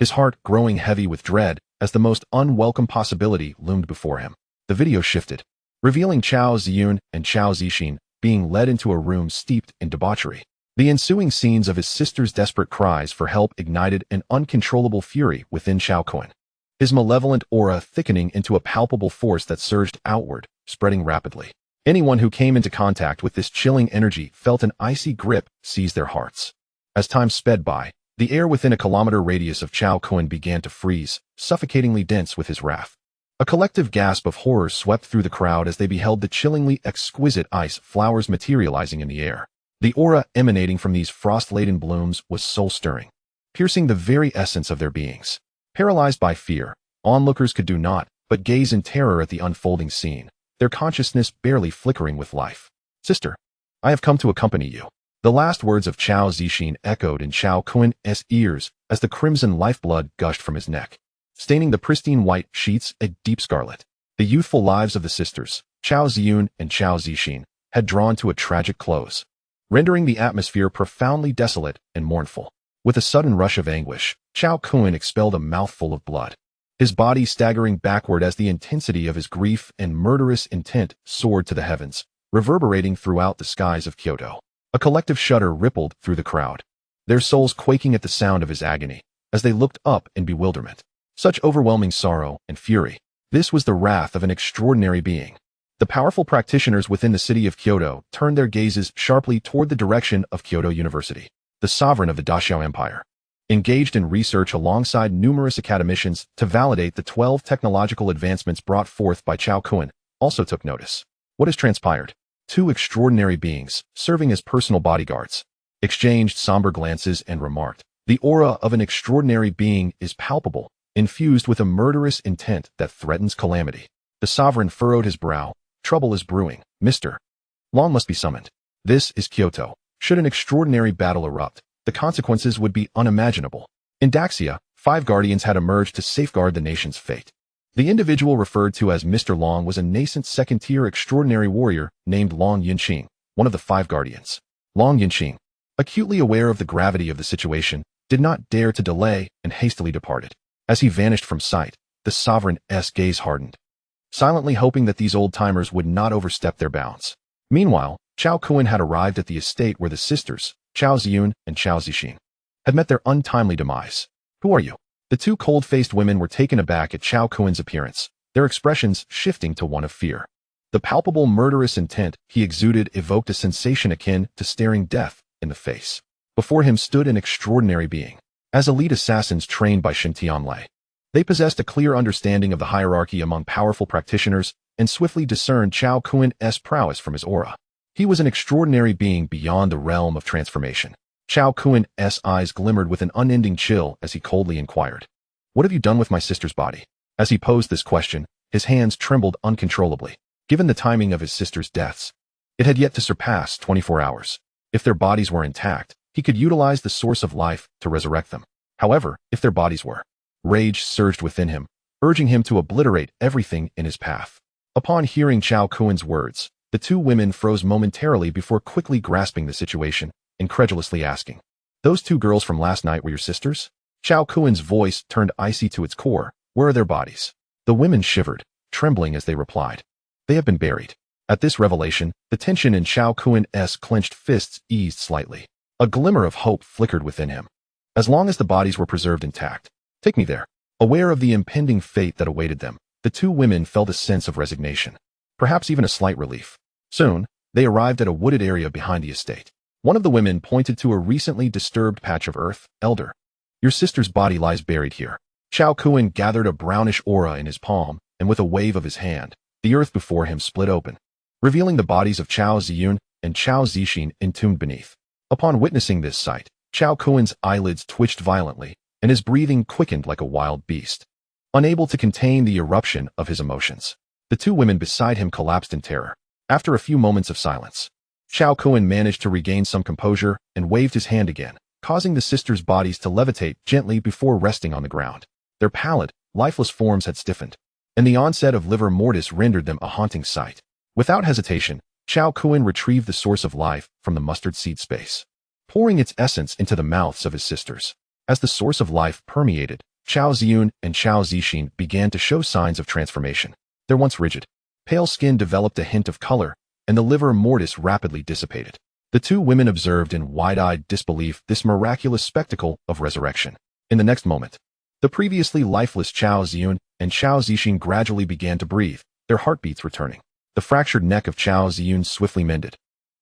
A: his heart growing heavy with dread as the most unwelcome possibility loomed before him. The video shifted, revealing Cao Ziyun and Cao Zixin being led into a room steeped in debauchery. The ensuing scenes of his sister's desperate cries for help ignited an uncontrollable fury within Cao Kun, his malevolent aura thickening into a palpable force that surged outward, spreading rapidly. Anyone who came into contact with this chilling energy felt an icy grip seize their hearts. As time sped by, the air within a kilometer radius of Cao Kun began to freeze, suffocatingly dense with his wrath. A collective gasp of horror swept through the crowd as they beheld the chillingly exquisite ice flowers materializing in the air. The aura emanating from these frost-laden blooms was soul-stirring, piercing the very essence of their beings. Paralyzed by fear, onlookers could do naught but gaze in terror at the unfolding scene, their consciousness barely flickering with life. "Sister, I have come to accompany you." The last words of Cao Zixin echoed in Cao Kun's ears as the crimson lifeblood gushed from his neck, staining the pristine white sheets a deep scarlet. The youthful lives of the sisters, Cao Ziyun and Cao Zixin, had drawn to a tragic close, rendering the atmosphere profoundly desolate and mournful. With a sudden rush of anguish, Cao Kun expelled a mouthful of blood, his body staggering backward as the intensity of his grief and murderous intent soared to the heavens, reverberating throughout the skies of Kyoto. A collective shudder rippled through the crowd, their souls quaking at the sound of his agony, as they looked up in bewilderment. Such overwhelming sorrow and fury. This was the wrath of an extraordinary being. The powerful practitioners within the city of Kyoto turned their gazes sharply toward the direction of Kyoto University, the sovereign of the Daxiao Empire. Engaged in research alongside numerous academicians to validate the 12 technological advancements brought forth by Cao Kun, also took notice. What has transpired? Two extraordinary beings, serving as personal bodyguards, exchanged somber glances and remarked, "The aura of an extraordinary being is palpable, infused with a murderous intent that threatens calamity." The sovereign furrowed his brow. "Trouble is brewing, Mr. Long must be summoned. This is Kyoto. Should an extraordinary battle erupt, the consequences would be unimaginable." In Daxia, 5 guardians had emerged to safeguard the nation's fate. The individual referred to as Mr. Long was a nascent second-tier extraordinary warrior named Long Yinqing, one of the 5 guardians. Long Yinqing, acutely aware of the gravity of the situation, did not dare to delay and hastily departed. As he vanished from sight, the sovereign's gaze hardened, silently hoping that these old-timers would not overstep their bounds. Meanwhile, Cao Kun had arrived at the estate where the sisters, Cao Ziyun and Cao Zixin, had met their untimely demise. "Who are you?" The 2 cold-faced women were taken aback at Cao Kun's appearance, their expressions shifting to one of fear. The palpable murderous intent he exuded evoked a sensation akin to staring death in the face. Before him stood an extraordinary being. As elite assassins trained by Shen Tianli, they possessed a clear understanding of the hierarchy among powerful practitioners and swiftly discerned Cao Kun's prowess from his aura. He was an extraordinary being beyond the realm of transformation. Cao Kun's eyes glimmered with an unending chill as he coldly inquired, "What have you done with my sister's body?" As he posed this question, his hands trembled uncontrollably. Given the timing of his sister's deaths, it had yet to surpass 24 hours. If their bodies were intact, he could utilize the source of life to resurrect them. However, if their bodies were, rage surged within him, urging him to obliterate everything in his path. Upon hearing Cao Kun's words, the 2 women froze momentarily before quickly grasping the situation, incredulously asking, "Those 2 girls from last night were your sisters?" Cao Kun's voice turned icy to its core. "Where are their bodies?" The women shivered, trembling as they replied, "They have been buried." At this revelation, the tension in Cao Kun's clenched fists eased slightly. A glimmer of hope flickered within him. As long as the bodies were preserved intact, "Take me there." Aware of the impending fate that awaited them, the 2 women felt a sense of resignation, perhaps even a slight relief. Soon, they arrived at a wooded area behind the estate. One of the women pointed to a recently disturbed patch of earth. "Elder, your sister's body lies buried here." Cao Kun gathered a brownish aura in his palm, and with a wave of his hand, the earth before him split open, revealing the bodies of Cao Ziyun and Cao Zixin entombed beneath. Upon witnessing this sight, Cao Kun's eyelids twitched violently, and his breathing quickened like a wild beast. Unable to contain the eruption of his emotions, the two women beside him collapsed in terror. After a few moments of silence, Cao Kun managed to regain some composure and waved his hand again, causing the sisters' bodies to levitate gently before resting on the ground. Their pallid, lifeless forms had stiffened, and the onset of livor mortis rendered them a haunting sight. Without hesitation, Cao Kun retrieved the source of life from the mustard seed space, pouring its essence into the mouths of his sisters. As the source of life permeated, Cao Ziyun and Cao Zixin began to show signs of transformation. Their once rigid, pale skin developed a hint of color, and the livor mortis rapidly dissipated. The two women observed in wide-eyed disbelief this miraculous spectacle of resurrection. In the next moment, the previously lifeless Cao Ziyun and Cao Zixin gradually began to breathe, their heartbeats returning. The fractured neck of Cao Ziyun swiftly mended,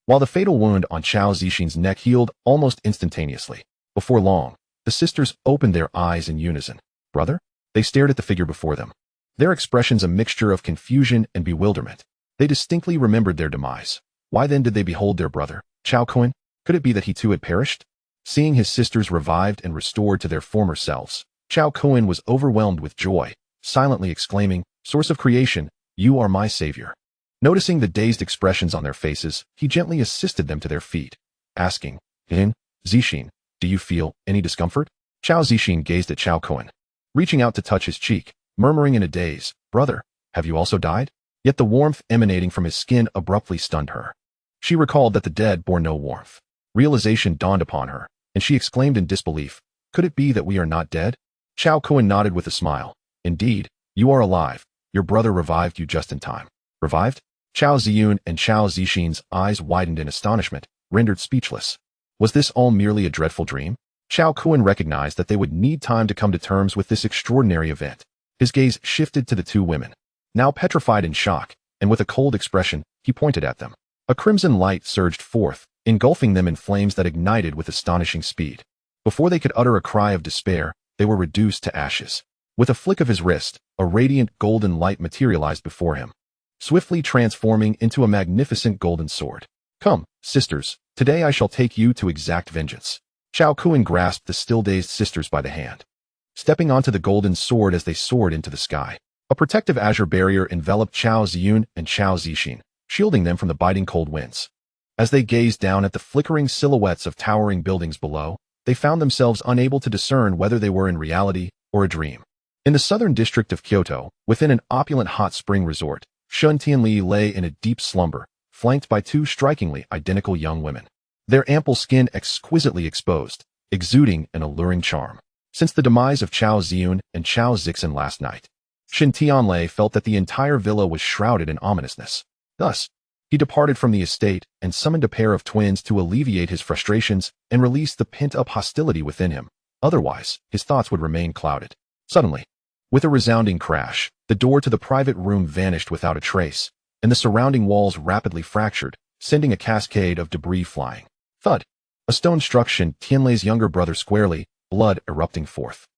A: while the fatal wound on Cao Zixin's neck healed almost instantaneously. Before long, the sisters opened their eyes in unison. Brother? They stared at the figure before them, their expressions a mixture of confusion and bewilderment. They distinctly remembered their demise. Why then did they behold their brother, Cao Kun? Could it be that he too had perished? Seeing his sisters revived and restored to their former selves, Cao Kun was overwhelmed with joy, silently exclaiming, "Source of creation, you are my savior." Noticing the dazed expressions on their faces, he gently assisted them to their feet, asking, Zixin, do you feel any discomfort? Cao Zixin gazed at Cao Kun, reaching out to touch his cheek, murmuring in a daze, "Brother, have you also died?" Yet the warmth emanating from his skin abruptly stunned her. She recalled that the dead bore no warmth. Realization dawned upon her, and she exclaimed in disbelief, "Could it be that we are not dead?" Cao Kun nodded with a smile. "Indeed, you are alive. Your brother revived you just in time." Revived? Cao Ziyun and Cao Zixin's eyes widened in astonishment, rendered speechless. Was this all merely a dreadful dream? Cao Kun recognized that they would need time to come to terms with this extraordinary event. His gaze shifted to the two women, now petrified in shock, and with a cold expression, he pointed at them. A crimson light surged forth, engulfing them in flames that ignited with astonishing speed. Before they could utter a cry of despair, they were reduced to ashes. With a flick of his wrist, a radiant golden light materialized before him, swiftly transforming into a magnificent golden sword. "Come, sisters, today I shall take you to exact vengeance." Cao Kun grasped the still-dazed sisters by the hand, stepping onto the golden sword as they soared into the sky. A protective azure barrier enveloped Cao Ziyun and Cao Zixin, shielding them from the biting cold winds. As they gazed down at the flickering silhouettes of towering buildings below, they found themselves unable to discern whether they were in reality or a dream. In the southern district of Kyoto, within an opulent hot spring resort, Shun Tianli lay in a deep slumber, flanked by two strikingly identical young women, their ample skin exquisitely exposed, exuding an alluring charm. Since the demise of Cao Ziyun and Cao Zixin last night, Shun Tianli felt that the entire villa was shrouded in ominousness. Thus, he departed from the estate and summoned a pair of twins to alleviate his frustrations and release the pent-up hostility within him. Otherwise, his thoughts would remain clouded. Suddenly, with a resounding crash, the door to the private room vanished without a trace, and the surrounding walls rapidly fractured, sending a cascade of debris flying. Thud! A stone struck Shun Tianli's younger brother squarely, blood erupting forth.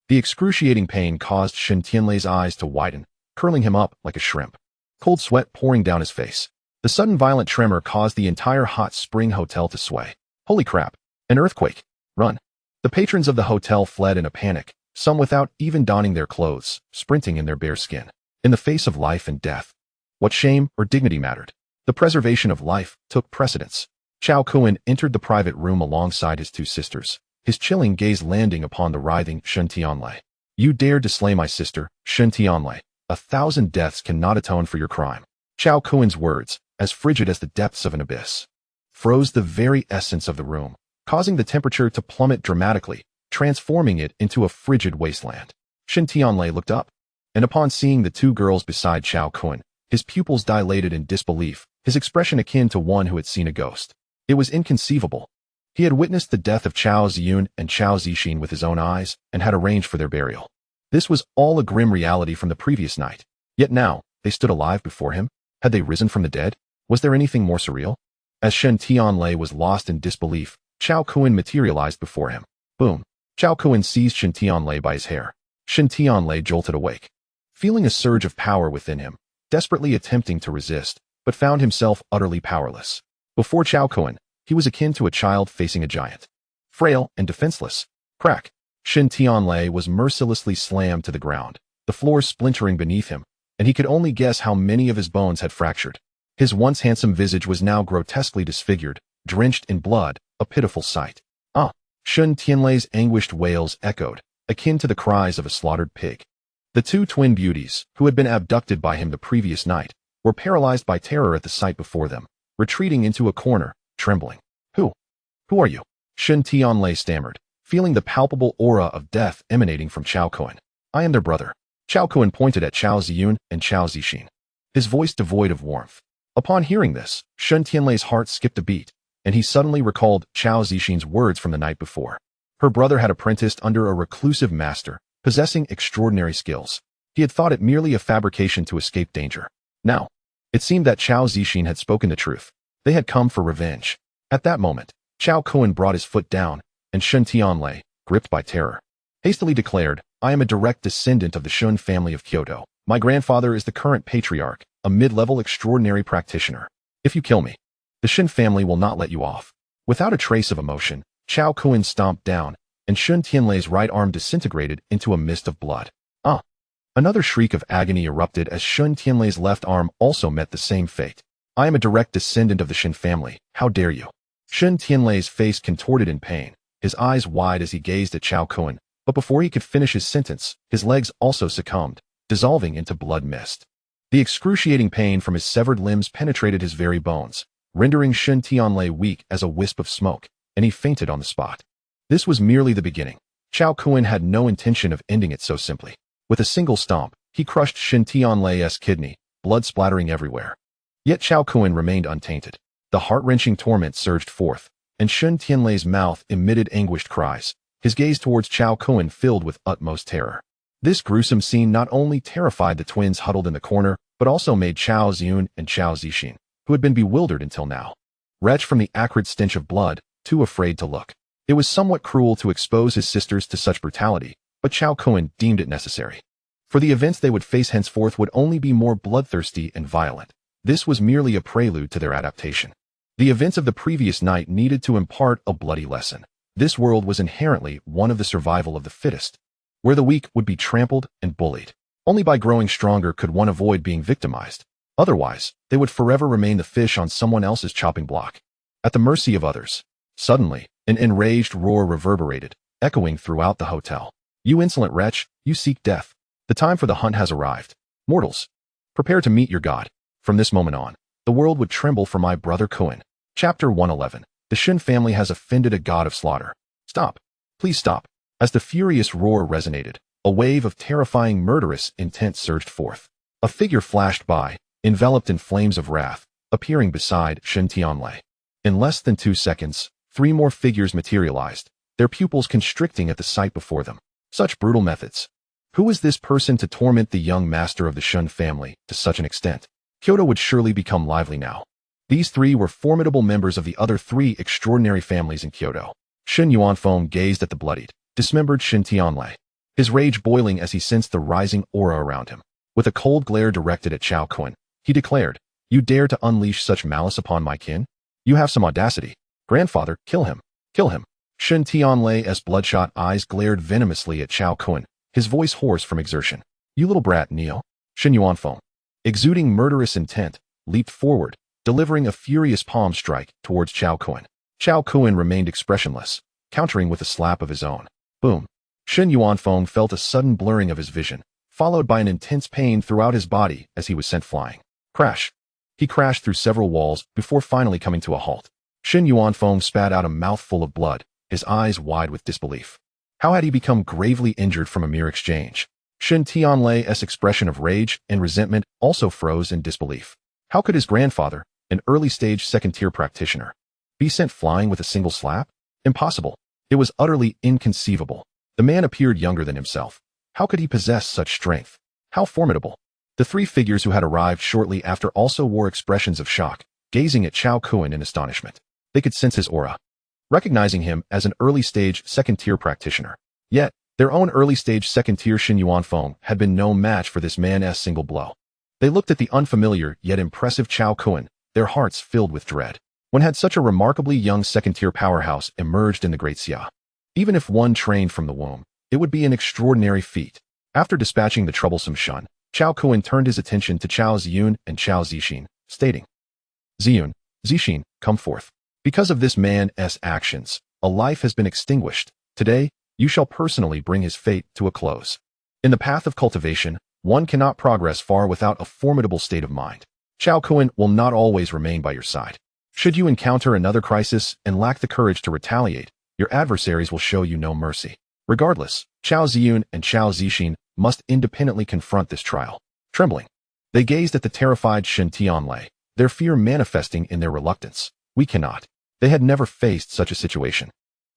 A: The excruciating pain caused Shun Tianli's eyes to widen, curling him up like a shrimp, cold sweat pouring down his face. The sudden violent tremor caused the entire hot spring hotel to sway. Holy crap! An earthquake! Run! The patrons of the hotel fled in a panic, some without even donning their clothes, sprinting in their bare skin. In the face of life and death, what shame or dignity mattered? The preservation of life took precedence. Cao Kun entered the private room alongside his two sisters, his chilling gaze landing upon the writhing Shun Tianli. "You dared to slay my sister, Shun Tianli. 1,000 deaths cannot atone for your crime." Cao Kun's words, as frigid as the depths of an abyss, froze the very essence of the room, causing the temperature to plummet dramatically, transforming it into a frigid wasteland. Shun Tianli looked up, and upon seeing the two girls beside Cao Kun, his pupils dilated in disbelief, his expression akin to one who had seen a ghost. It was inconceivable. He had witnessed the death of Cao Ziyun and Cao Zixin with his own eyes and had arranged for their burial. This was all a grim reality from the previous night. Yet now, they stood alive before him. Had they risen from the dead? Was there anything more surreal? As Shun Tianli was lost in disbelief, Cao Kun materialized before him. Boom! Cao Kun seized Shun Tianli by his hair. Shun Tianli jolted awake, feeling a surge of power within him, desperately attempting to resist, but found himself utterly powerless. Before Cao Kun, He was akin to a child facing a giant. Frail and defenseless. Crack. Shin Tianlei was mercilessly slammed to the ground, the floor splintering beneath him, and he could only guess how many of his bones had fractured. His once handsome visage was now grotesquely disfigured, drenched in blood, a pitiful sight. Ah! Shin Tianlei's anguished wails echoed, akin to the cries of a slaughtered pig. The two twin beauties, who had been abducted by him the previous night, were paralyzed by terror at the sight before them, retreating into a corner, trembling. Who are you? Shin Tianlei stammered, feeling the palpable aura of death emanating from Cao Kun. I am their brother. Cao Kun pointed at Cao Ziyun and Cao Zixin, his voice devoid of warmth. Upon hearing this, Shin Tianlei's heart skipped a beat, and he suddenly recalled Cao Zixin's words from the night before. Her brother had apprenticed under a reclusive master, possessing extraordinary skills. He had thought it merely a fabrication to escape danger. Now, it seemed that Cao Zixin had spoken the truth. They had come for revenge. At that moment, Cao Kun brought his foot down, and Shin Tianlei, gripped by terror, hastily declared, I am a direct descendant of the Shun family of Kyoto. My grandfather is the current patriarch, a mid-level extraordinary practitioner. If you kill me, the Shin family will not let you off. Without a trace of emotion, Cao Kun stomped down, and Shin Tianlei's right arm disintegrated into a mist of blood. Ah! Another shriek of agony erupted as Shin Tianlei's left arm also met the same fate. I am a direct descendant of the Shin family. How dare you? Shin Tianlei's face contorted in pain, his eyes wide as he gazed at Cao Kun, but before he could finish his sentence, his legs also succumbed, dissolving into blood mist. The excruciating pain from his severed limbs penetrated his very bones, rendering Shin Tianlei weak as a wisp of smoke, and he fainted on the spot. This was merely the beginning. Cao Kun had no intention of ending it so simply. With a single stomp, he crushed Shin Tianlei's kidney, blood splattering everywhere. Yet Cao Kun remained untainted. The heart-wrenching torment surged forth, and Shin Tianlei's mouth emitted anguished cries, his gaze towards Cao Kun filled with utmost terror. This gruesome scene not only terrified the twins huddled in the corner, but also made Cao Ziyun and Cao Zixin, who had been bewildered until now, retch from the acrid stench of blood, too afraid to look. It was somewhat cruel to expose his sisters to such brutality, but Cao Kun deemed it necessary. For the events they would face henceforth would only be more bloodthirsty and violent. This was merely a prelude to their adaptation. The events of the previous night needed to impart a bloody lesson. This world was inherently one of the survival of the fittest, where the weak would be trampled and bullied. Only by growing stronger could one avoid being victimized. Otherwise, they would forever remain the fish on someone else's chopping block, at the mercy of others. Suddenly, an enraged roar reverberated, echoing throughout the hotel. You insolent wretch, you seek death. The time for the hunt has arrived. Mortals, prepare to meet your god. From this moment on, the world would tremble for my brother Kun. Chapter 111. The Shin family has offended a god of slaughter. Stop. Please stop. As the furious roar resonated, a wave of terrifying murderous intent surged forth. A figure flashed by, enveloped in flames of wrath, appearing beside Shin Tianlei. In less than 2 seconds, 3 more figures materialized, their pupils constricting at the sight before them. Such brutal methods. Who is this person to torment the young master of the Shun family to such an extent? Kyoto would surely become lively now. These 3 were formidable members of the other 3 extraordinary families in Kyoto. Shin Yuanfeng gazed at the bloodied, dismembered Shin Tianlei, his rage boiling as he sensed the rising aura around him. With a cold glare directed at Cao Kun, he declared, You dare to unleash such malice upon my kin? You have some audacity. Grandfather, kill him. Kill him. Shin Tianlei's bloodshot eyes glared venomously at Cao Kun, his voice hoarse from exertion. You little brat, Neo. Shin Yuanfeng, exuding murderous intent, leaped forward, delivering a furious palm strike towards Cao Kun. Cao Kun remained expressionless, countering with a slap of his own. Boom. Shin Yuanfeng felt a sudden blurring of his vision, followed by an intense pain throughout his body as he was sent flying. Crash. He crashed through several walls before finally coming to a halt. Shin Yuanfeng spat out a mouthful of blood, his eyes wide with disbelief. How had he become gravely injured from a mere exchange? Shin Tianlei's expression of rage and resentment also froze in disbelief. How could his grandfather, an early-stage second-tier practitioner, be sent flying with a single slap? Impossible. It was utterly inconceivable. The man appeared younger than himself. How could he possess such strength? How formidable. The 3 figures who had arrived shortly after also wore expressions of shock, gazing at Cao Kun in astonishment. They could sense his aura, recognizing him as an early-stage second-tier practitioner. Yet, their own early-stage second-tier Shin Yuanfeng had been no match for this man's single blow. They looked at the unfamiliar yet impressive Cao Kun, their hearts filled with dread. When had such a remarkably young second-tier powerhouse emerged in the Great Xia? Even if one trained from the womb, it would be an extraordinary feat. After dispatching the troublesome Shun, Cao Kun turned his attention to Cao Ziyun and Cao Zixin, stating, Ziyun, Zixin, come forth. Because of this man's actions, a life has been extinguished. Today, you shall personally bring his fate to a close. In the path of cultivation, one cannot progress far without a formidable state of mind. Cao Kun will not always remain by your side. Should you encounter another crisis and lack the courage to retaliate, your adversaries will show you no mercy. Regardless, Cao Ziyun and Cao Zixin must independently confront this trial. Trembling, they gazed at the terrified Shen Tianlei, their fear manifesting in their reluctance. We cannot. They had never faced such a situation.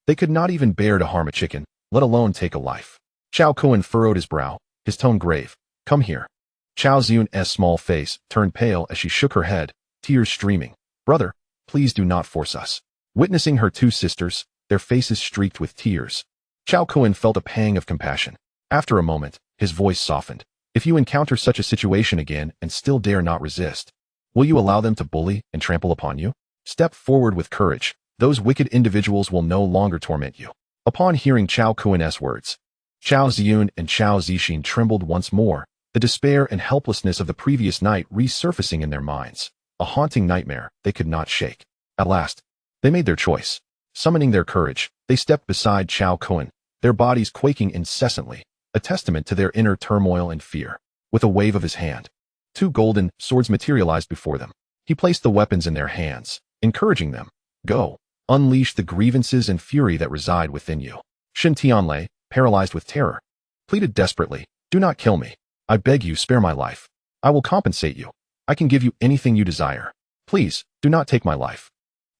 A: They could not even bear to harm a chicken, let alone take a life. Cao Kun furrowed his brow, his tone grave. Come here. Cao Ziyun's small face turned pale as she shook her head, tears streaming. Brother, please do not force us. Witnessing her two sisters, their faces streaked with tears, Cao Kun felt a pang of compassion. After a moment, his voice softened. If you encounter such a situation again and still dare not resist, will you allow them to bully and trample upon you? Step forward with courage. Those wicked individuals will no longer torment you. Upon hearing Cao Kun's words, Cao Ziyun and Cao Zixin trembled once more, the despair and helplessness of the previous night resurfacing in their minds, a haunting nightmare they could not shake. At last, they made their choice. Summoning their courage, they stepped beside Cao Kun, their bodies quaking incessantly, a testament to their inner turmoil and fear. With a wave of his hand, two golden swords materialized before them. He placed the weapons in their hands, encouraging them. Go, unleash the grievances and fury that reside within you. Shen Tianlei, paralyzed with terror, pleaded desperately, do not kill me. I beg you, spare my life. I will compensate you. I can give you anything you desire. Please, do not take my life.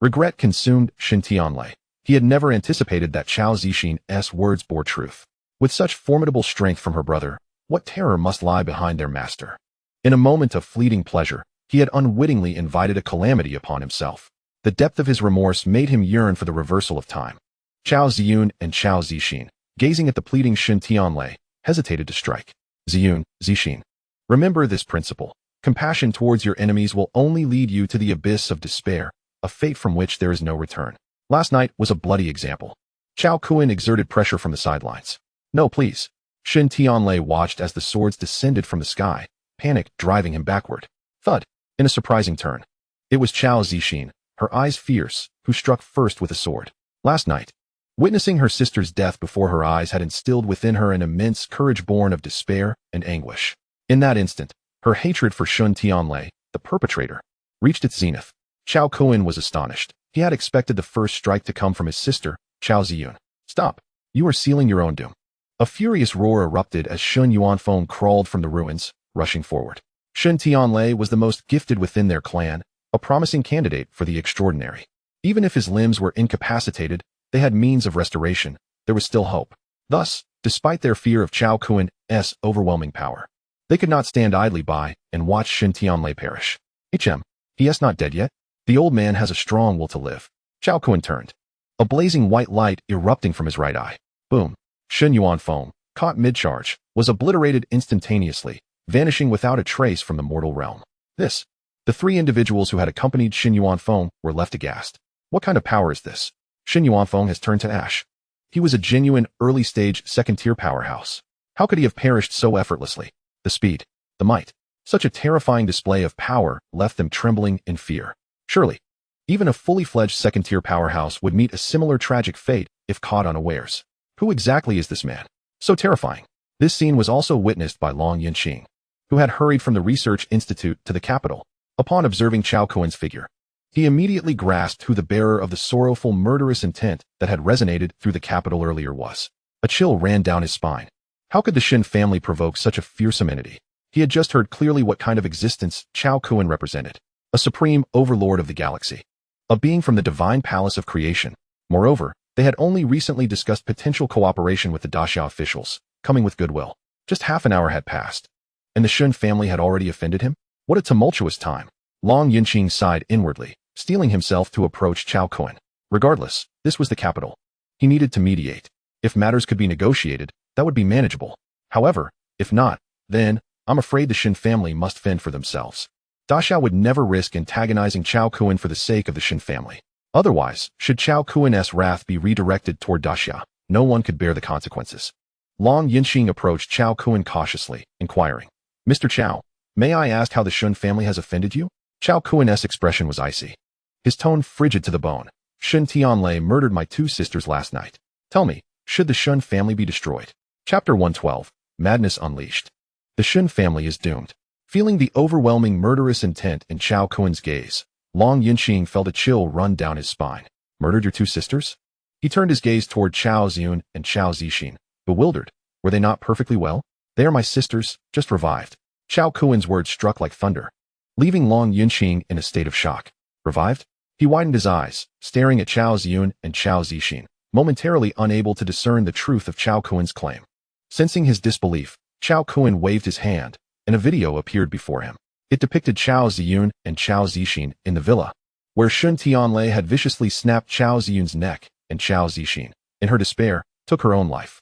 A: Regret consumed Shen Tianlei. He had never anticipated that Cao Zixin's words bore truth. With such formidable strength from her brother, what terror must lie behind their master? In a moment of fleeting pleasure, he had unwittingly invited a calamity upon himself. The depth of his remorse made him yearn for the reversal of time. Cao Ziyun and Cao Zixin, gazing at the pleading Shen Tianlei, hesitated to strike. Ziyun, Zixin, remember this principle. Compassion towards your enemies will only lead you to the abyss of despair, a fate from which there is no return. Last night was a bloody example. Cao Kun exerted pressure from the sidelines. No, please. Shen Tianlei watched as the swords descended from the sky, panic driving him backward. Thud, in a surprising turn. It was Cao Zixin, her eyes fierce, who struck first with a sword. Last night, witnessing her sister's death before her eyes had instilled within her an immense courage born of despair and anguish. In that instant, her hatred for Shen Tianlei, the perpetrator, reached its zenith. Cao Kun was astonished. He had expected the first strike to come from his sister, Cao Ziyun. Stop. You are sealing your own doom. A furious roar erupted as Shun Yuanfeng crawled from the ruins, rushing forward. Shen Tianlei was the most gifted within their clan, a promising candidate for the extraordinary. Even if his limbs were incapacitated, they had means of restoration. There was still hope. Thus, despite their fear of Cao Kun's overwhelming power, they could not stand idly by and watch Shen Tianlei perish. He is not dead yet. The old man has a strong will to live. Cao Kun turned. A blazing white light erupting from his right eye. Boom. Shen Yuanfeng, caught mid-charge, was obliterated instantaneously, vanishing without a trace from the mortal realm. The three individuals who had accompanied Shen Yuanfeng were left aghast. What kind of power is this? Shen Yuanfeng has turned to ash. He was a genuine early-stage second-tier powerhouse. How could he have perished so effortlessly? The speed, the might. Such a terrifying display of power left them trembling in fear. Surely, even a fully-fledged second-tier powerhouse would meet a similar tragic fate if caught unawares. Who exactly is this man? So terrifying. This scene was also witnessed by Long Yinqing, who had hurried from the research institute to the capital. Upon observing Cao Kun's figure, he immediately grasped who the bearer of the sorrowful, murderous intent that had resonated through the capital earlier was. A chill ran down his spine. How could the Shen family provoke such a fearsome entity? He had just heard clearly what kind of existence Cao Kun represented. A supreme overlord of the galaxy. A being from the divine palace of creation. Moreover, they had only recently discussed potential cooperation with the Daxia officials, coming with goodwill. Just half an hour had passed, and the Shen family had already offended him? What a tumultuous time. Long Yinqing sighed inwardly, steeling himself to approach Cao Kun. Regardless, this was the capital. He needed to mediate. If matters could be negotiated, that would be manageable. However, if not, then, I'm afraid the Shen family must fend for themselves. Daxia would never risk antagonizing Cao Kun for the sake of the Shen family. Otherwise, should Cao Kun's wrath be redirected toward Daxia, no one could bear the consequences. Long Yinxing approached Cao Kun cautiously, inquiring, "Mr. Cao, may I ask how the Shen family has offended you?" Cao Kun's expression was icy. His tone frigid to the bone. "Shen Tianlei murdered my two sisters last night. Tell me, should the Shen family be destroyed?" Chapter 112, Madness Unleashed. The Shen family is doomed. Feeling the overwhelming murderous intent in Cao Kun's gaze, Long Yinxing felt a chill run down his spine. "Murdered your two sisters?" He turned his gaze toward Cao Ziyun and Cao Zixin, bewildered. "Were they not perfectly well?" "They are my sisters, just revived." Cao Kun's words struck like thunder, leaving Long Yinxing in a state of shock. "Revived?" He widened his eyes, staring at Cao Ziyun and Cao Zixin, momentarily unable to discern the truth of Cao Kun's claim. Sensing his disbelief, Cao Kun waved his hand, and a video appeared before him. It depicted Cao Ziyun and Cao Zixin in the villa, where Shen Tianlei had viciously snapped Cao Ziyun's neck, and Cao Zixin, in her despair, took her own life.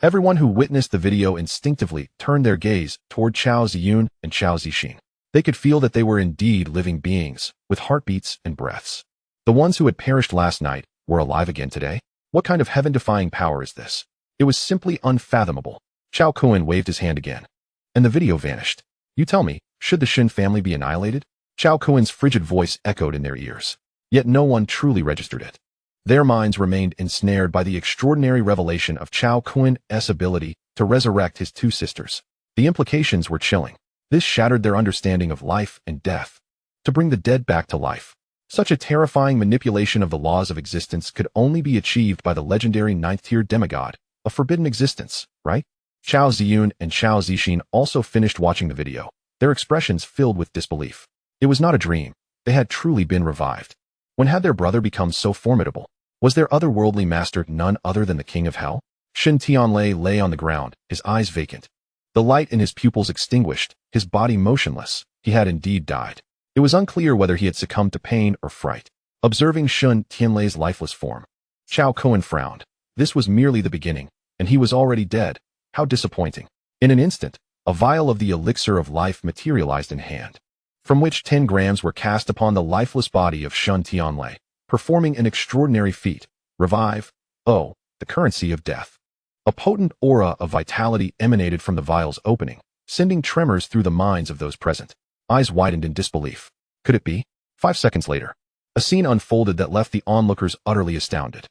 A: Everyone who witnessed the video instinctively turned their gaze toward Cao Ziyun and Cao Zixin. They could feel that they were indeed living beings, with heartbeats and breaths. The ones who had perished last night were alive again today? What kind of heaven-defying power is this? It was simply unfathomable. Cao Kun waved his hand again, and the video vanished. "You tell me, should the Shen family be annihilated?" Cao Kun's frigid voice echoed in their ears. Yet no one truly registered it. Their minds remained ensnared by the extraordinary revelation of Cao Kun's ability to resurrect his two sisters. The implications were chilling. This shattered their understanding of life and death. To bring the dead back to life. Such a terrifying manipulation of the laws of existence could only be achieved by the legendary ninth-tier demigod, a forbidden existence, right? Cao Ziyun and Cao Zixin also finished watching the video, their expressions filled with disbelief. It was not a dream. They had truly been revived. When had their brother become so formidable? Was their otherworldly master none other than the king of hell? Shen Tianlei lay on the ground, his eyes vacant. The light in his pupils extinguished, his body motionless. He had indeed died. It was unclear whether he had succumbed to pain or fright. Observing Shen Tianlei's lifeless form, Cao Kun frowned. This was merely the beginning, and he was already dead. How disappointing. In an instant, a vial of the elixir of life materialized in hand, from which 10 grams were cast upon the lifeless body of Shen Tianlei, performing an extraordinary feat. Revive. Oh, the currency of death. A potent aura of vitality emanated from the vial's opening, sending tremors through the minds of those present. Eyes widened in disbelief. Could it be? 5 seconds later, a scene unfolded that left the onlookers utterly astounded.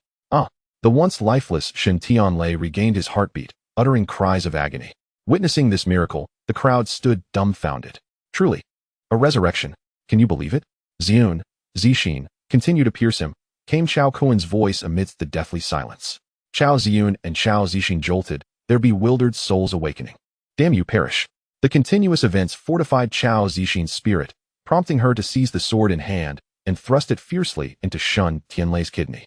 A: The once lifeless Shen Tianlei regained his heartbeat, uttering cries of agony. Witnessing this miracle, the crowd stood dumbfounded. Truly, a resurrection. Can you believe it? Ziyun, Zixin, continued to pierce him, came Cao Kun's voice amidst the deathly silence. Cao Ziyun and Cao Zixin jolted, their bewildered souls awakening. Damn you, perish. The continuous events fortified Cao Zixin's spirit, prompting her to seize the sword in hand and thrust it fiercely into Shen Tianlei's kidney.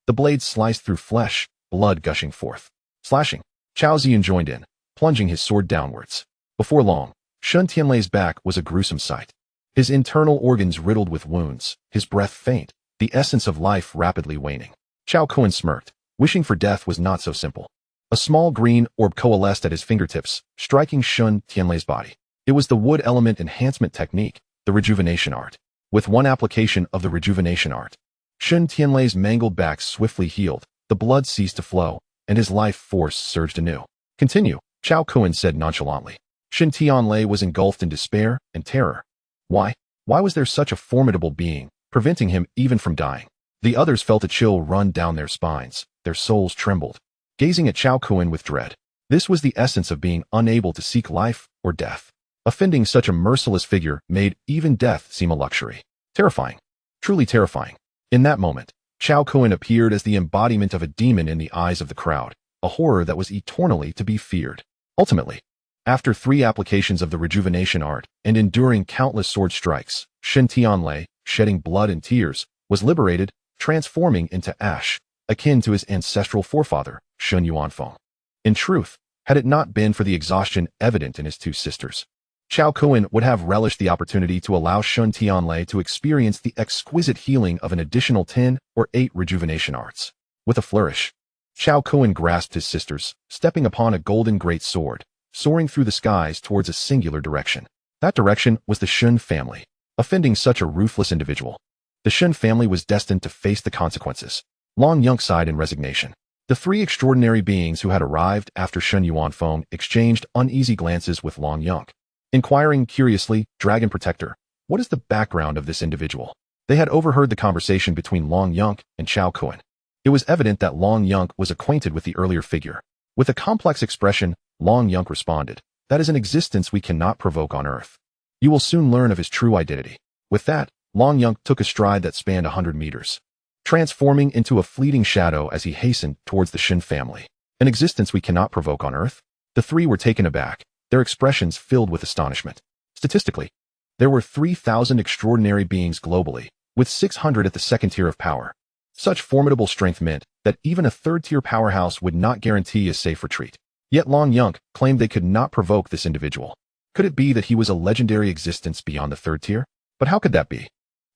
A: The blade sliced through flesh, blood gushing forth. Slashing, Cao Ziyun joined in, plunging his sword downwards. Before long, Shen Tianlei's back was a gruesome sight. His internal organs riddled with wounds, his breath faint, the essence of life rapidly waning. Cao Kun smirked, wishing for death was not so simple. A small green orb coalesced at his fingertips, striking Shen Tianlei's body. It was the wood element enhancement technique, the rejuvenation art. With one application of the rejuvenation art, Shen Tianlei's mangled back swiftly healed, the blood ceased to flow, and his life force surged anew. Continue, Cao Kun said nonchalantly. Shen Tianlei was engulfed in despair and terror. Why was there such a formidable being, preventing him even from dying? The others felt a chill run down their spines, their souls trembled, gazing at Cao Kun with dread. This was the essence of being unable to seek life or death. Offending such a merciless figure made even death seem a luxury. Terrifying. Truly terrifying. In that moment, Cao Kun appeared as the embodiment of a demon in the eyes of the crowd, a horror that was eternally to be feared. Ultimately, after 3 applications of the rejuvenation art and enduring countless sword strikes, Shen Tianlei, shedding blood and tears, was liberated, transforming into ash, akin to his ancestral forefather, Shen Yuanfeng. In truth, had it not been for the exhaustion evident in his two sisters, Cao Kun would have relished the opportunity to allow Shen Tianlei to experience the exquisite healing of an additional 10 or 8 rejuvenation arts. With a flourish, Cao Kun grasped his sisters, stepping upon a golden great sword, soaring through the skies towards a singular direction. That direction was the Shun family. Offending such a ruthless individual, the Shun family was destined to face the consequences. Long Yunk sighed in resignation. The three extraordinary beings who had arrived after Shun Yuanfeng exchanged uneasy glances with Long Yunk, inquiring curiously, Dragon Protector, what is the background of this individual? They had overheard the conversation between Long Yunk and Cao Kun. It was evident that Long Yunk was acquainted with the earlier figure. With a complex expression, Long Yunk responded, that is an existence we cannot provoke on Earth. You will soon learn of his true identity. With that, Long Yunk took a stride that spanned 100 meters, transforming into a fleeting shadow as he hastened towards the Shin family. An existence we cannot provoke on Earth? The three were taken aback, their expressions filled with astonishment. Statistically, there were 3,000 extraordinary beings globally, with 600 at the second tier of power. Such formidable strength meant that even a third-tier powerhouse would not guarantee a safe retreat. Yet Long Yunk claimed they could not provoke this individual. Could it be that he was a legendary existence beyond the third tier? But how could that be?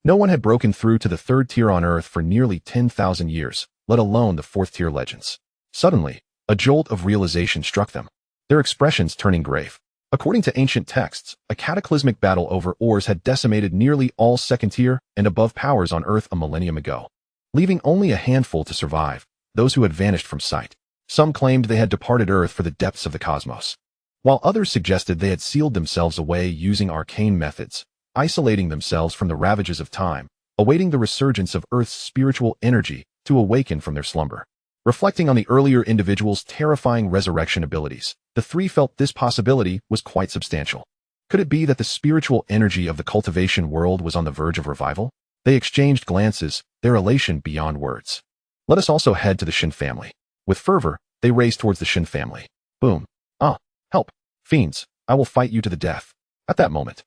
A: No one had broken through to the third tier on Earth for nearly 10,000 years, let alone the fourth-tier legends. Suddenly, a jolt of realization struck them, their expressions turning grave. According to ancient texts, a cataclysmic battle over ores had decimated nearly all second-tier and above powers on Earth a millennium ago, leaving only a handful to survive, those who had vanished from sight. Some claimed they had departed Earth for the depths of the cosmos, while others suggested they had sealed themselves away using arcane methods, isolating themselves from the ravages of time, awaiting the resurgence of Earth's spiritual energy to awaken from their slumber. Reflecting on the earlier individual's terrifying resurrection abilities, the three felt this possibility was quite substantial. Could it be that the spiritual energy of the cultivation world was on the verge of revival? They exchanged glances, their elation beyond words. Let us also head to the Shin family. With fervor, they raced towards the Shin family. Boom. Ah, help. Fiends, I will fight you to the death. At that moment,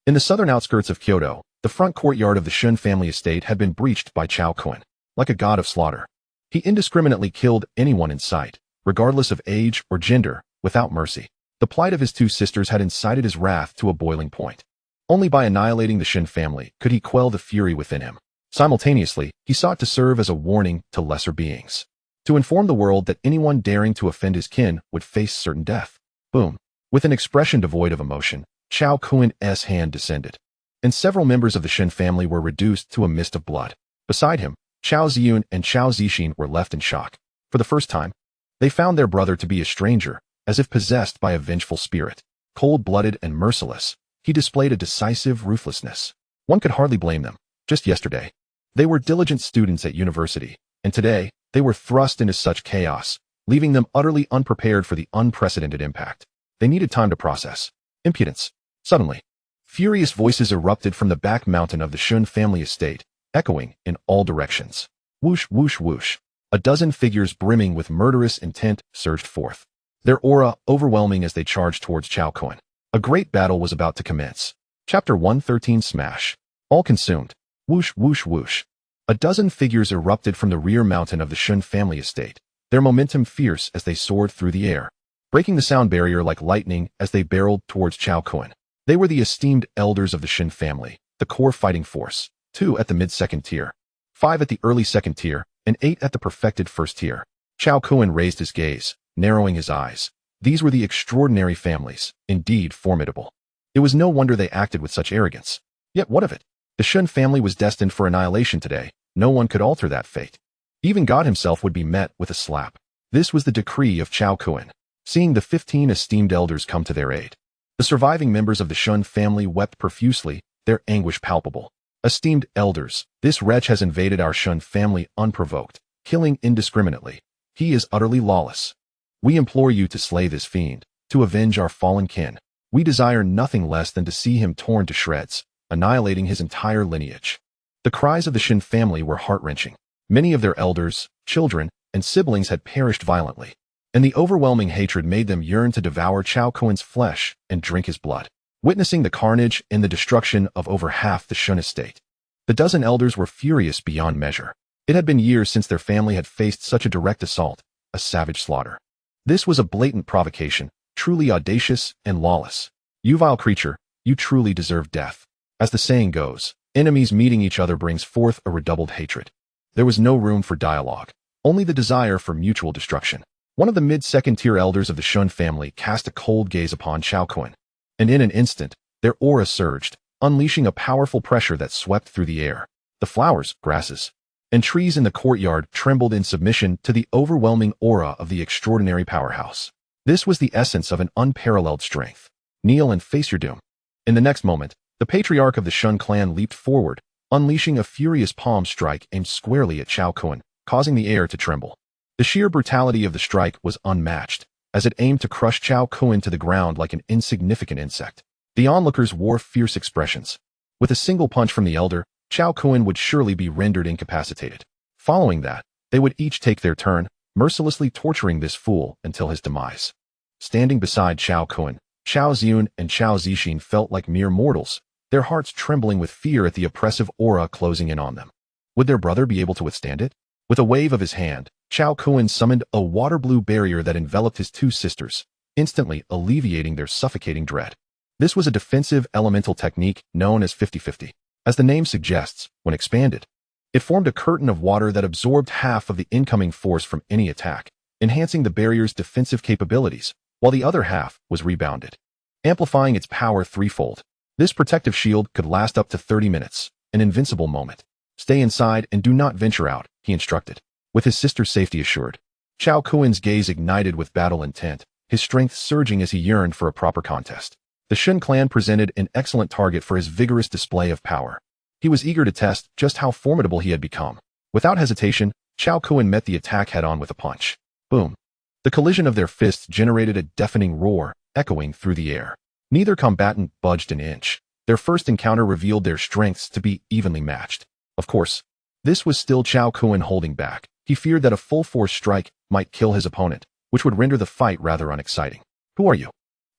A: in the southern outskirts of Kyoto, the front courtyard of the Shun family estate had been breached by Cao Kun. Like a god of slaughter, he indiscriminately killed anyone in sight, regardless of age or gender, without mercy. The plight of his two sisters had incited his wrath to a boiling point. Only by annihilating the Shin family could he quell the fury within him. Simultaneously, he sought to serve as a warning to lesser beings, to inform the world that anyone daring to offend his kin would face certain death. Boom. With an expression devoid of emotion, Cao Kun's hand descended, and several members of the Shin family were reduced to a mist of blood. Beside him, Chao Ziyun and Chao Zixin were left in shock. For the first time, they found their brother to be a stranger, as if possessed by a vengeful spirit. Cold-blooded and merciless, he displayed a decisive ruthlessness. One could hardly blame them. Just yesterday, they were diligent students at university, and today, they were thrust into such chaos, leaving them utterly unprepared for the unprecedented impact. They needed time to process. Impudence. Suddenly, furious voices erupted from the back mountain of the Shun family estate, echoing in all directions. Whoosh, whoosh, whoosh. A dozen figures brimming with murderous intent surged forth, their aura overwhelming as they charged towards Cao Kun. A great battle was about to commence. Chapter 113 Smash. All consumed. Whoosh, whoosh, whoosh. A dozen figures erupted from the rear mountain of the Shun family estate, their momentum fierce as they soared through the air, breaking the sound barrier like lightning as they barreled towards Cao Kun. They were the esteemed elders of the Shin family, the core fighting force, 2 at the mid-second tier, 5 at the early second tier, and 8 at the perfected first tier. Cao Kun raised his gaze, narrowing his eyes. These were the extraordinary families, indeed formidable. It was no wonder they acted with such arrogance. Yet what of it? The Shun family was destined for annihilation today. No one could alter that fate. Even God himself would be met with a slap. This was the decree of Cao Kun. Seeing the 15 esteemed elders come to their aid, the surviving members of the Shun family wept profusely, their anguish palpable. Esteemed elders, this wretch has invaded our Shun family unprovoked, killing indiscriminately. He is utterly lawless. We implore you to slay this fiend, to avenge our fallen kin. We desire nothing less than to see him torn to shreds, annihilating his entire lineage. The cries of the Shin family were heart-wrenching. Many of their elders, children, and siblings had perished violently, and the overwhelming hatred made them yearn to devour Cao Kun's flesh and drink his blood. Witnessing the carnage and the destruction of over half the Shun estate, the dozen elders were furious beyond measure. It had been years since their family had faced such a direct assault, a savage slaughter. This was a blatant provocation, truly audacious and lawless. You vile creature, you truly deserve death. As the saying goes, enemies meeting each other brings forth a redoubled hatred. There was no room for dialogue, only the desire for mutual destruction. One of the mid-second tier elders of the Shun family cast a cold gaze upon Cao Kun, and in an instant, Their aura surged, unleashing a powerful pressure that swept through the air. The flowers, grasses, and trees in the courtyard trembled in submission to the overwhelming aura of the extraordinary powerhouse. This was the essence of an unparalleled strength. Kneel and face your doom. In the next moment, the patriarch of the Shun clan leaped forward, unleashing a furious palm strike aimed squarely at Cao Kun, causing the air to tremble. The sheer brutality of the strike was unmatched, as it aimed to crush Cao Kun to the ground like an insignificant insect. The onlookers wore fierce expressions. With a single punch from the elder, Cao Kun would surely be rendered incapacitated. Following that, they would each take their turn, mercilessly torturing this fool until his demise. Standing beside Cao Kun, Cao Ziyun and Cao Zixin felt like mere mortals, their hearts trembling with fear at the oppressive aura closing in on them. Would their brother be able to withstand it? With a wave of his hand, Cao Kun summoned a water-blue barrier that enveloped his two sisters, instantly alleviating their suffocating dread. This was a defensive elemental technique known as 50-50. As the name suggests, when expanded, it formed a curtain of water that absorbed half of the incoming force from any attack, enhancing the barrier's defensive capabilities, while the other half was rebounded, amplifying its power threefold. This protective shield could last up to 30 minutes, an invincible moment. Stay inside and do not venture out, he instructed. With his sister's safety assured, Cao Kun's gaze ignited with battle intent, his strength surging as he yearned for a proper contest. The Shun clan presented an excellent target for his vigorous display of power. He was eager to test just how formidable he had become. Without hesitation, Cao Kun met the attack head-on with a punch. Boom. The collision of their fists generated a deafening roar, echoing through the air. Neither combatant budged an inch. Their first encounter revealed their strengths to be evenly matched. Of course, this was still Cao Kun holding back. He feared that a full-force strike might kill his opponent, which would render the fight rather unexciting. Who are you?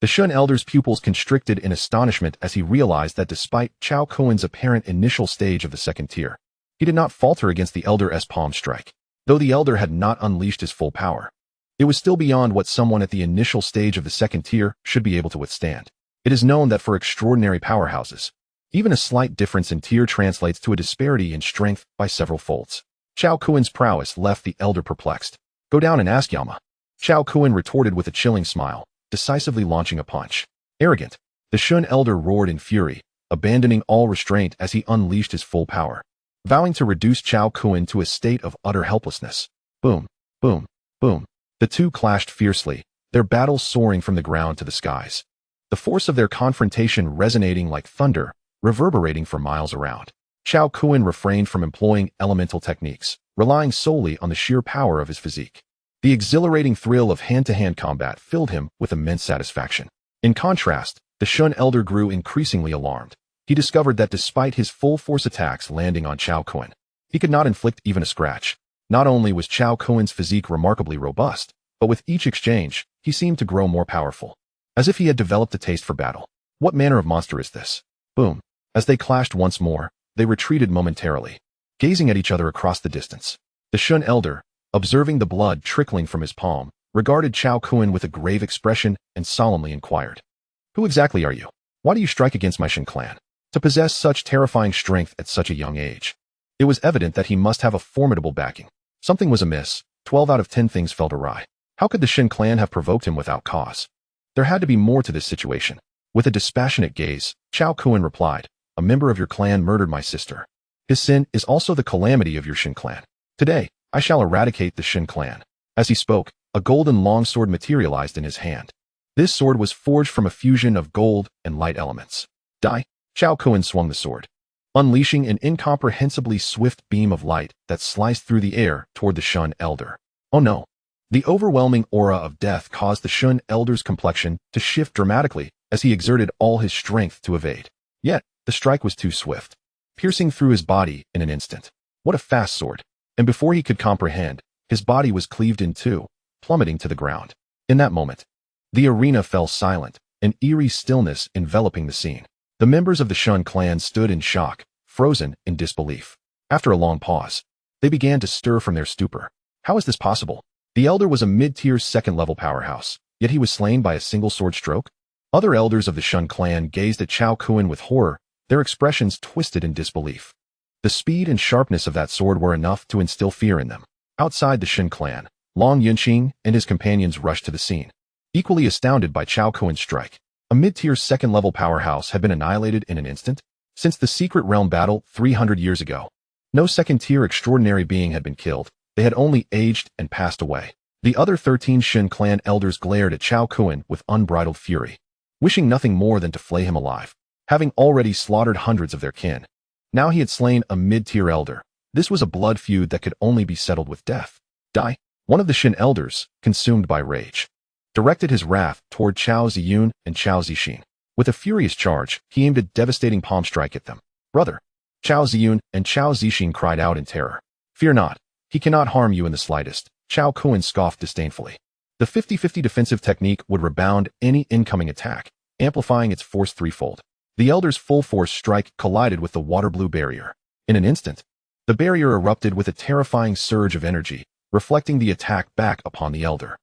A: The Shun elder's pupils constricted in astonishment as he realized that despite Cao Kun's apparent initial stage of the second tier, he did not falter against the elder's palm strike. Though the elder had not unleashed his full power, it was still beyond what someone at the initial stage of the second tier should be able to withstand. It is known that for extraordinary powerhouses, even a slight difference in tier translates to a disparity in strength by several folds. Cao Kun's prowess left the elder perplexed. Go down and ask Yama. Cao Kun retorted with a chilling smile, decisively launching a punch. Arrogant. The Shun elder roared in fury, abandoning all restraint as he unleashed his full power, vowing to reduce Cao Kun to a state of utter helplessness. Boom, boom, boom. The two clashed fiercely, their battle soaring from the ground to the skies. The force of their confrontation resonating like thunder, reverberating for miles around. Cao Kun refrained from employing elemental techniques, relying solely on the sheer power of his physique. The exhilarating thrill of hand-to-hand combat filled him with immense satisfaction. In contrast, the Shun elder grew increasingly alarmed. He discovered that despite his full-force attacks landing on Cao Kun, he could not inflict even a scratch. Not only was Cao Kun's physique remarkably robust, but with each exchange, he seemed to grow more powerful, as if he had developed a taste for battle. What manner of monster is this? Boom. As they clashed once more, they retreated momentarily, gazing at each other across the distance. The Shun elder, observing the blood trickling from his palm, regarded Cao Kun with a grave expression and solemnly inquired. Who exactly are you? Why do you strike against my Shun clan? To possess such terrifying strength at such a young age. It was evident that he must have a formidable backing. Something was amiss. 12 out of 10 things felt awry. How could the Shun clan have provoked him without cause? There had to be more to this situation. With a dispassionate gaze, Cao Kun replied, a member of your clan murdered my sister. His sin is also the calamity of your Shun clan. Today, I shall eradicate the Shun clan. As he spoke, a golden longsword materialized in his hand. This sword was forged from a fusion of gold and light elements. Die! Cao Kun swung the sword, unleashing an incomprehensibly swift beam of light that sliced through the air toward the Shun elder. Oh no! The overwhelming aura of death caused the Shun elder's complexion to shift dramatically as he exerted all his strength to evade. Yet, the strike was too swift, piercing through his body in an instant. What a fast sword! And before he could comprehend, his body was cleaved in two, plummeting to the ground. In that moment, the arena fell silent, an eerie stillness enveloping the scene. The members of the Shun clan stood in shock, frozen in disbelief. After a long pause, they began to stir from their stupor. How is this possible? The elder was a mid-tier second-level powerhouse, yet he was slain by a single sword stroke? Other elders of the Shun clan gazed at Cao Kun with horror, their expressions twisted in disbelief. The speed and sharpness of that sword were enough to instill fear in them. Outside the Shun clan, Long Yunqing and his companions rushed to the scene, equally astounded by Cao Kun's strike. A mid-tier second-level powerhouse had been annihilated in an instant? Since the Secret Realm battle 300 years ago, no second-tier extraordinary being had been killed. They had only aged and passed away. The other 13 Shin clan elders glared at Cao Kun with unbridled fury, wishing nothing more than to flay him alive, having already slaughtered hundreds of their kin. Now he had slain a mid-tier elder. This was a blood feud that could only be settled with death. Die! One of the Shin elders, consumed by rage, directed his wrath toward Cao Ziyun and Cao Zixin. With a furious charge, he aimed a devastating palm strike at them. Brother! Cao Ziyun and Cao Zixin cried out in terror. Fear not. He cannot harm you in the slightest. Cao Kun scoffed disdainfully. The 50-50 defensive technique would rebound any incoming attack, amplifying its force threefold. The elder's full-force strike collided with the water-blue barrier. In an instant, the barrier erupted with a terrifying surge of energy, reflecting the attack back upon the elder.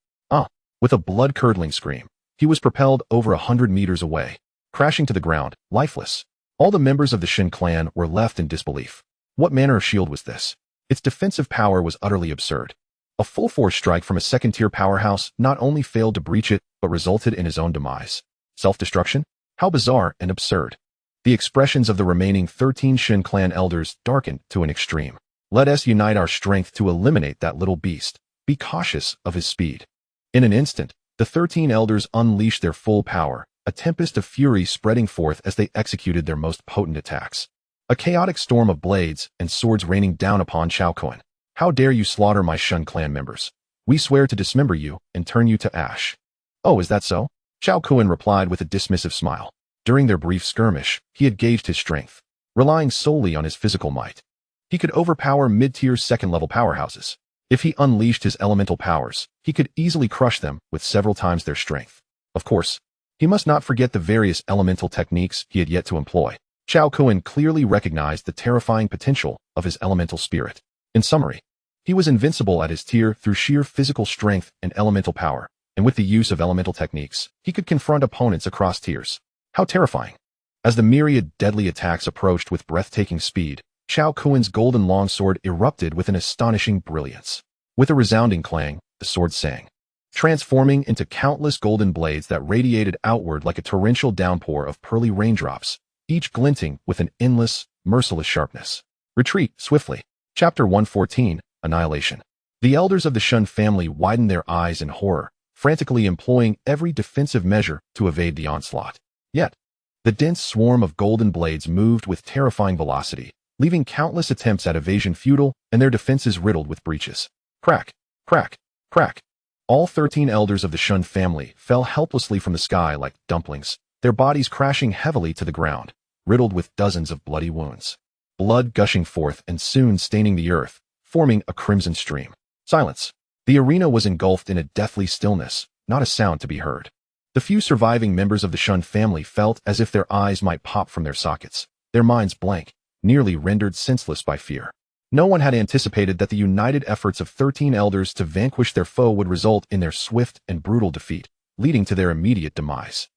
A: With a blood-curdling scream, he was propelled over 100 meters away, crashing to the ground, lifeless. All the members of the Shin clan were left in disbelief. What manner of shield was this? Its defensive power was utterly absurd. A full-force strike from a second-tier powerhouse not only failed to breach it, but resulted in his own demise. Self-destruction? How bizarre and absurd. The expressions of the remaining 13 Shin clan elders darkened to an extreme. Let us unite our strength to eliminate that little beast. Be cautious of his speed. In an instant, the 13 elders unleashed their full power, a tempest of fury spreading forth as they executed their most potent attacks. A chaotic storm of blades and swords raining down upon Cao Kun. How dare you slaughter my Shin clan members? We swear to dismember you and turn you to ash. Oh, is that so? Cao Kun replied with a dismissive smile. During their brief skirmish, he had gauged his strength, relying solely on his physical might. He could overpower mid-tier second-level powerhouses. If he unleashed his elemental powers, he could easily crush them with several times their strength. Of course, he must not forget the various elemental techniques he had yet to employ. Cao Kun clearly recognized the terrifying potential of his elemental spirit. In summary, he was invincible at his tier through sheer physical strength and elemental power, and with the use of elemental techniques, he could confront opponents across tiers. How terrifying! As the myriad deadly attacks approached with breathtaking speed, Cao Kun's golden longsword erupted with an astonishing brilliance. With a resounding clang, the sword sang, transforming into countless golden blades that radiated outward like a torrential downpour of pearly raindrops, each glinting with an endless, merciless sharpness. Retreat swiftly. Chapter 114, Annihilation. The elders of the Shun family widened their eyes in horror, frantically employing every defensive measure to evade the onslaught. Yet, the dense swarm of golden blades moved with terrifying velocity, leaving countless attempts at evasion futile and their defenses riddled with breaches. Crack, crack, crack. All 13 elders of the Shun family fell helplessly from the sky like dumplings, their bodies crashing heavily to the ground, riddled with dozens of bloody wounds. Blood gushing forth and soon staining the earth, forming a crimson stream. Silence. The arena was engulfed in a deathly stillness, not a sound to be heard. The few surviving members of the Shun family felt as if their eyes might pop from their sockets, their minds blank, nearly rendered senseless by fear. No one had anticipated that the united efforts of 13 elders to vanquish their foe would result in their swift and brutal defeat, leading to their immediate demise.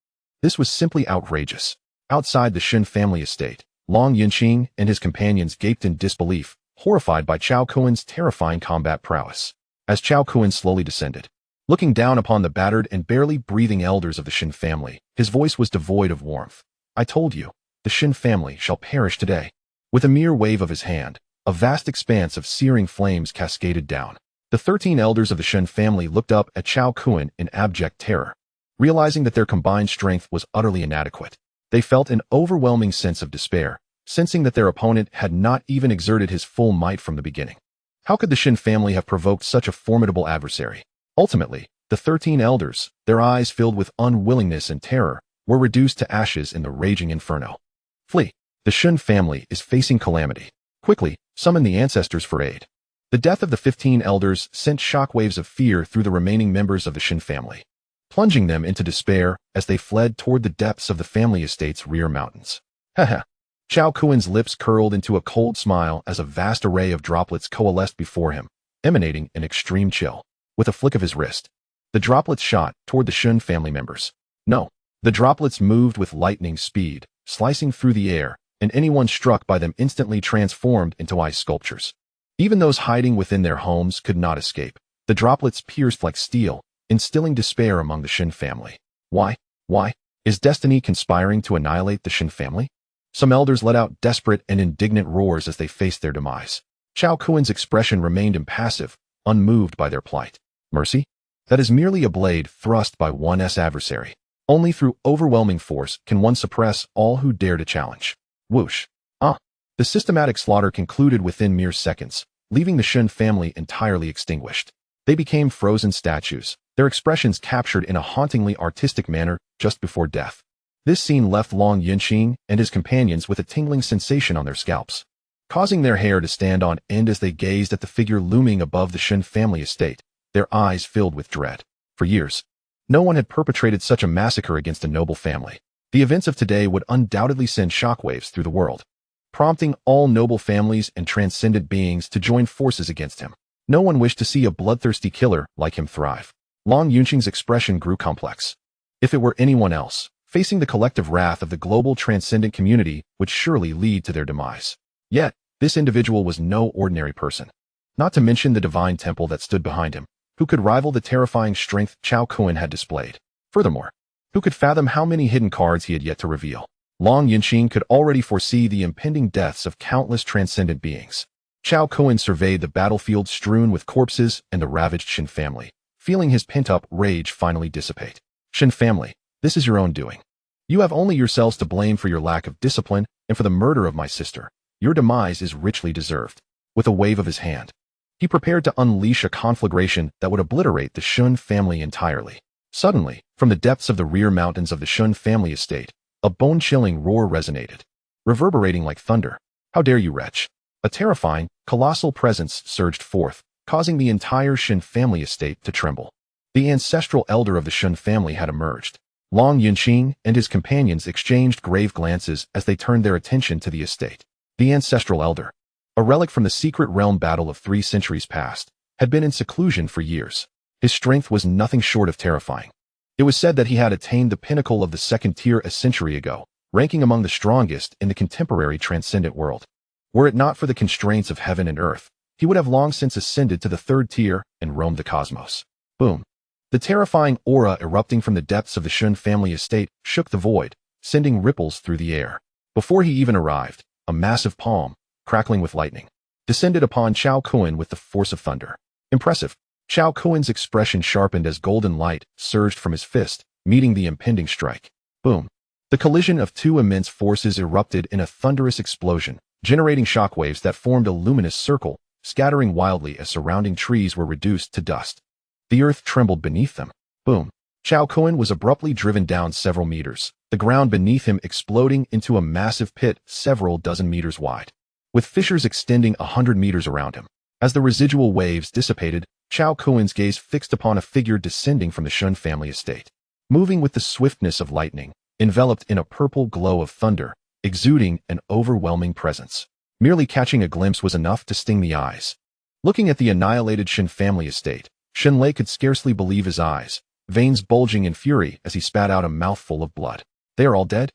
A: This was simply outrageous. Outside the Shin family estate, Long Yunqing and his companions gaped in disbelief, horrified by Cao Kun's terrifying combat prowess. As Cao Kun slowly descended, looking down upon the battered and barely breathing elders of the Shin family, his voice was devoid of warmth. I told you, the Shin family shall perish today. With a mere wave of his hand, a vast expanse of searing flames cascaded down. The 13 elders of the Shin family looked up at Cao Kun in abject terror. Realizing that their combined strength was utterly inadequate, they felt an overwhelming sense of despair, sensing that their opponent had not even exerted his full might from the beginning. How could the Shin family have provoked such a formidable adversary? Ultimately, the 13 elders, their eyes filled with unwillingness and terror, were reduced to ashes in the raging inferno. Flee! The Shin family is facing calamity. Quickly, summon the ancestors for aid. The death of the 15 elders sent shockwaves of fear through the remaining members of the Shin family, plunging them into despair as they fled toward the depths of the family estate's rear mountains. Haha. Cao Kun's lips curled into a cold smile as a vast array of droplets coalesced before him, emanating an extreme chill. With a flick of his wrist, the droplets shot toward the Shin family members. No, the droplets moved with lightning speed, slicing through the air, and anyone struck by them instantly transformed into ice sculptures. Even those hiding within their homes could not escape. The droplets pierced like steel, instilling despair among the Shin family. Why? Is destiny conspiring to annihilate the Shin family? Some elders let out desperate and indignant roars as they faced their demise. Cao Kun's expression remained impassive, unmoved by their plight. Mercy? That is merely a blade thrust by one's adversary. Only through overwhelming force can one suppress all who dare to challenge. Whoosh. The systematic slaughter concluded within mere seconds, leaving the Shin family entirely extinguished. They became frozen statues, their expressions captured in a hauntingly artistic manner just before death. This scene left Long Yunqing and his companions with a tingling sensation on their scalps, causing their hair to stand on end as they gazed at the figure looming above the Shin family estate, their eyes filled with dread. For years, no one had perpetrated such a massacre against a noble family. The events of today would undoubtedly send shockwaves through the world, prompting all noble families and transcendent beings to join forces against him. No one wished to see a bloodthirsty killer like him thrive. Long Yunqing's expression grew complex. If it were anyone else, facing the collective wrath of the global transcendent community would surely lead to their demise. Yet, this individual was no ordinary person. Not to mention the divine temple that stood behind him, who could rival the terrifying strength Cao Kun had displayed. Furthermore, who could fathom how many hidden cards he had yet to reveal? Long Yunqing could already foresee the impending deaths of countless transcendent beings. Cao Kun surveyed the battlefield strewn with corpses and the ravaged Shin family, feeling his pent-up rage finally dissipate. Shin family, this is your own doing. You have only yourselves to blame for your lack of discipline and for the murder of my sister. Your demise is richly deserved. With a wave of his hand, he prepared to unleash a conflagration that would obliterate the Shin family entirely. Suddenly, from the depths of the rear mountains of the Shin family estate, a bone-chilling roar resonated, reverberating like thunder. How dare you, wretch! A terrifying, colossal presence surged forth, causing the entire Shin family estate to tremble. The ancestral elder of the Shin family had emerged. Long Yunqing and his companions exchanged grave glances as they turned their attention to the estate. The ancestral elder, a relic from the secret realm battle of 3 centuries past, had been in seclusion for years. His strength was nothing short of terrifying. It was said that he had attained the pinnacle of the 2nd tier a century ago, ranking among the strongest in the contemporary transcendent world. Were it not for the constraints of heaven and earth, he would have long since ascended to the 3rd tier and roamed the cosmos. Boom. The terrifying aura erupting from the depths of the Shin family estate shook the void, sending ripples through the air. Before he even arrived, a massive palm, crackling with lightning, descended upon Cao Kun with the force of thunder. Impressive. Cao Kun's expression sharpened as golden light surged from his fist, meeting the impending strike. Boom. The collision of 2 immense forces erupted in a thunderous explosion, generating shockwaves that formed a luminous circle, scattering wildly as surrounding trees were reduced to dust. The earth trembled beneath them. Boom. Cao Kun was abruptly driven down several meters, the ground beneath him exploding into a massive pit several dozen meters wide, with fissures extending 100 meters around him. As the residual waves dissipated, Cao Kun's gaze fixed upon a figure descending from the Shin family estate, moving with the swiftness of lightning, enveloped in a purple glow of thunder, exuding an overwhelming presence. Merely catching a glimpse was enough to sting the eyes. Looking at the annihilated Shin family estate, Shen Lei could scarcely believe his eyes, veins bulging in fury as he spat out a mouthful of blood. They are all dead?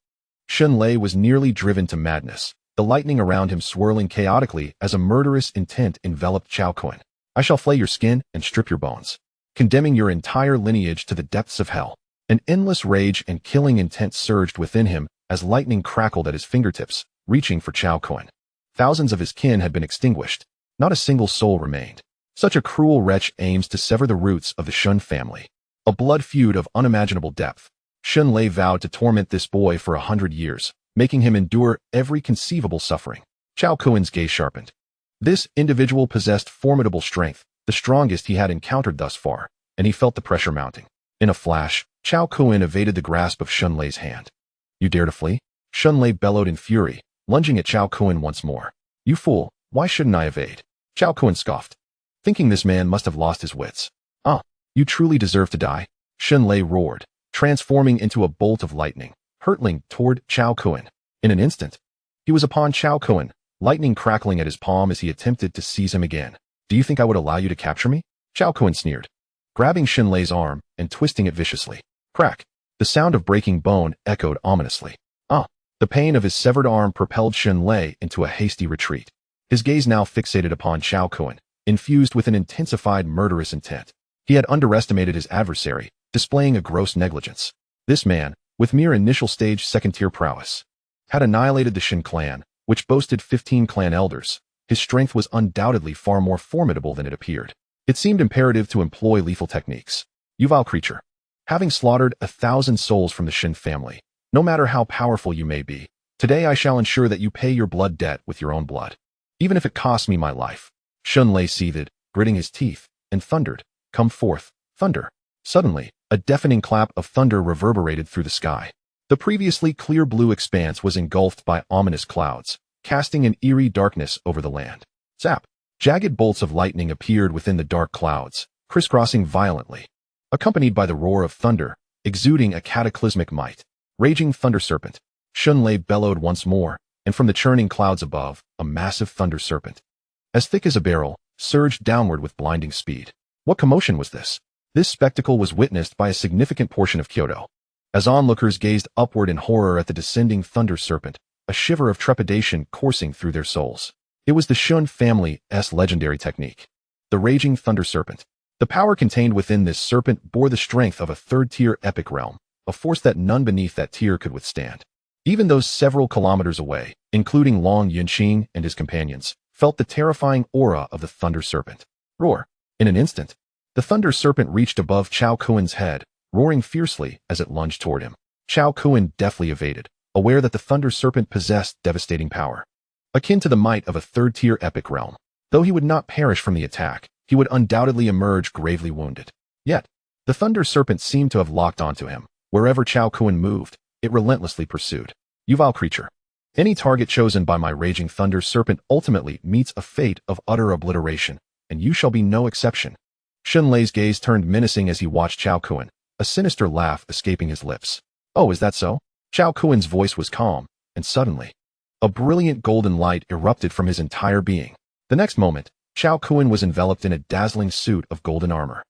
A: Shen Lei was nearly driven to madness, the lightning around him swirling chaotically as a murderous intent enveloped Cao Kun. I shall flay your skin and strip your bones, condemning your entire lineage to the depths of hell. An endless rage and killing intent surged within him as lightning crackled at his fingertips, reaching for Cao Kun. Thousands of his kin had been extinguished. Not a single soul remained. Such a cruel wretch aims to sever the roots of the Shen family. A blood feud of unimaginable depth. Shen Lei vowed to torment this boy for 100 years, making him endure every conceivable suffering. Cao Kun's gaze sharpened. This individual possessed formidable strength, the strongest he had encountered thus far, and he felt the pressure mounting. In a flash, Cao Kun evaded the grasp of Shen Lei's hand. You dare to flee? Shen Lei bellowed in fury, lunging at Cao Kun once more. You fool, why shouldn't I evade? Cao Kun scoffed, thinking this man must have lost his wits. You truly deserve to die? Shen Lei roared, transforming into a bolt of lightning, hurtling toward Cao Kun. In an instant, he was upon Cao Kun, lightning crackling at his palm as he attempted to seize him again. Do you think I would allow you to capture me? Cao Kun sneered, grabbing Shen Lei's arm and twisting it viciously. Crack! The sound of breaking bone echoed ominously. The pain of his severed arm propelled Shen Lei into a hasty retreat. His gaze now fixated upon Cao Kun, infused with an intensified murderous intent. He had underestimated his adversary, displaying a gross negligence. This man, with mere initial stage second-tier prowess, had annihilated the Shin clan, which boasted 15 clan elders. His strength was undoubtedly far more formidable than it appeared. It seemed imperative to employ lethal techniques. You vile creature. Having slaughtered 1,000 souls from the Shin family, no matter how powerful you may be, today I shall ensure that you pay your blood debt with your own blood, even if it costs me my life. Shun Lei seethed, gritting his teeth, and thundered, "Come forth, thunder." Suddenly, a deafening clap of thunder reverberated through the sky. The previously clear blue expanse was engulfed by ominous clouds, casting an eerie darkness over the land. Zap! Jagged bolts of lightning appeared within the dark clouds, crisscrossing violently, accompanied by the roar of thunder, exuding a cataclysmic might. Raging thunder serpent. Shun Lei bellowed once more, and from the churning clouds above, a massive thunder serpent, as thick as a barrel, surged downward with blinding speed. What commotion was this? This spectacle was witnessed by a significant portion of Kyoto. As onlookers gazed upward in horror at the descending thunder serpent, a shiver of trepidation coursing through their souls. It was the Shun family's legendary technique, the Raging Thunder Serpent. The power contained within this serpent bore the strength of a third-tier epic realm, a force that none beneath that tier could withstand. Even those several kilometers away, including Long Yunqing and his companions, felt the terrifying aura of the Thunder Serpent. Roar! In an instant, the Thunder Serpent reached above Cao Kun's head, roaring fiercely as it lunged toward him. Cao Kun deftly evaded, aware that the Thunder Serpent possessed devastating power, akin to the might of a third-tier epic realm. Though he would not perish from the attack, he would undoubtedly emerge gravely wounded. Yet, the Thunder Serpent seemed to have locked onto him. Wherever Cao Kun moved, it relentlessly pursued. You vile creature. Any target chosen by my Raging Thunder Serpent ultimately meets a fate of utter obliteration, and you shall be no exception. Shun Lei's gaze turned menacing as he watched Cao Kun, a sinister laugh escaping his lips. Oh, is that so? Cao Kun's voice was calm, and suddenly, a brilliant golden light erupted from his entire being. The next moment, Cao Kun was enveloped in a dazzling suit of golden armor,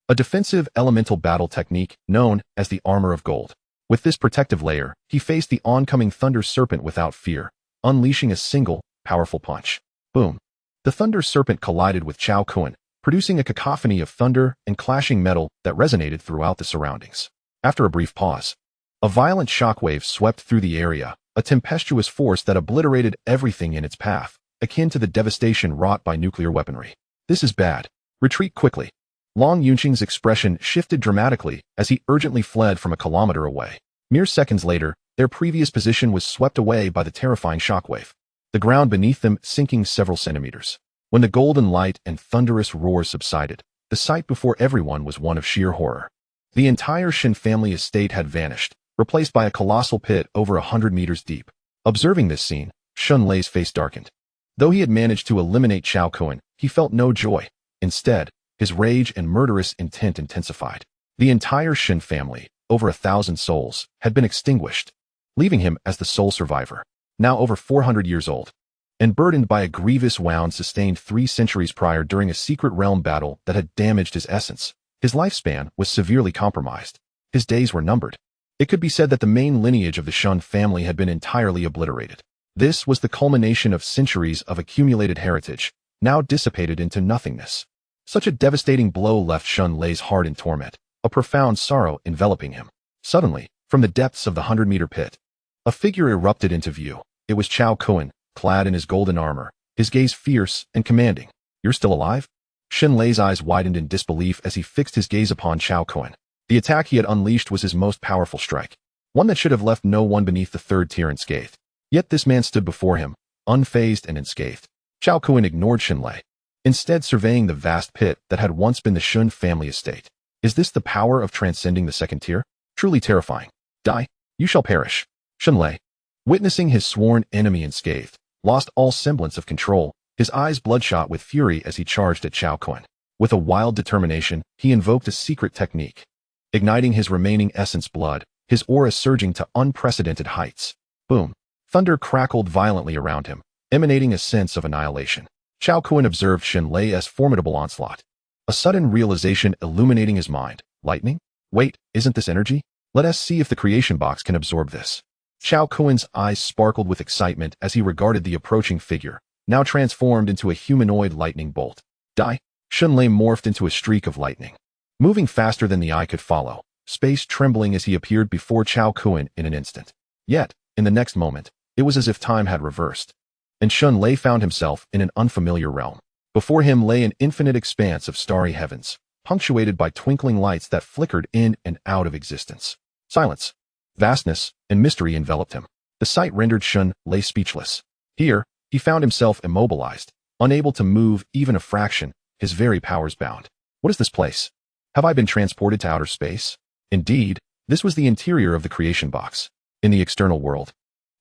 A: a defensive elemental battle technique known as the Armor of Gold. With this protective layer, he faced the oncoming Thunder Serpent without fear, unleashing a single, powerful punch. Boom! The Thunder Serpent collided with Cao Kun, producing a cacophony of thunder and clashing metal that resonated throughout the surroundings. After a brief pause, a violent shockwave swept through the area, a tempestuous force that obliterated everything in its path, akin to the devastation wrought by nuclear weaponry. This is bad. Retreat quickly. Long Yunqing's expression shifted dramatically as he urgently fled from a kilometer away. Mere seconds later, their previous position was swept away by the terrifying shockwave, the ground beneath them sinking several centimeters. When the golden light and thunderous roar subsided, the sight before everyone was one of sheer horror. The entire Shin family estate had vanished, replaced by a colossal pit over 100 meters deep. Observing this scene, Shun Lei's face darkened. Though he had managed to eliminate Cao Kun, he felt no joy. Instead, his rage and murderous intent intensified. The entire Shin family, over 1,000 souls, had been extinguished, leaving him as the sole survivor, now over 400 years old, and burdened by a grievous wound sustained 3 centuries prior during a secret realm battle that had damaged his essence. His lifespan was severely compromised. His days were numbered. It could be said that the main lineage of the Shun family had been entirely obliterated. This was the culmination of centuries of accumulated heritage, now dissipated into nothingness. Such a devastating blow left Shun Lei's heart in torment, a profound sorrow enveloping him. Suddenly, from the depths of the 100-meter pit, a figure erupted into view. It was Cao Kun, clad in his golden armor, his gaze fierce and commanding. You're still alive? Shun Lei's eyes widened in disbelief as he fixed his gaze upon Cao Kun. The attack he had unleashed was his most powerful strike, one that should have left no one beneath the third tier unscathed. Yet this man stood before him, unfazed and unscathed. Cao Kun ignored Shun Lei, instead surveying the vast pit that had once been the Shun family estate. Is this the power of transcending the second tier? Truly terrifying. Die, you shall perish. Shun Lei, witnessing his sworn enemy unscathed, lost all semblance of control, his eyes bloodshot with fury as he charged at Cao Kun. With a wild determination, he invoked a secret technique, igniting his remaining essence blood, his aura surging to unprecedented heights. Boom! Thunder crackled violently around him, emanating a sense of annihilation. Cao Kun observed Shun Lei's formidable onslaught, a sudden realization illuminating his mind. Lightning? Wait, isn't this energy? Let us see if the creation box can absorb this. Cao Kun's eyes sparkled with excitement as he regarded the approaching figure, now transformed into a humanoid lightning bolt. Die! Shun Lei morphed into a streak of lightning, moving faster than the eye could follow. space trembling as he appeared before Cao Kun in an instant. Yet, in the next moment, it was as if time had reversed, and Shun Lei found himself in an unfamiliar realm. Before him lay an infinite expanse of starry heavens, punctuated by twinkling lights that flickered in and out of existence. Silence, vastness, and mystery enveloped him. The sight rendered Shun Lei speechless. Here, he found himself immobilized, unable to move even a fraction, his very powers bound. What is this place? Have I been transported to outer space? Indeed, this was the interior of the creation box. In the external world,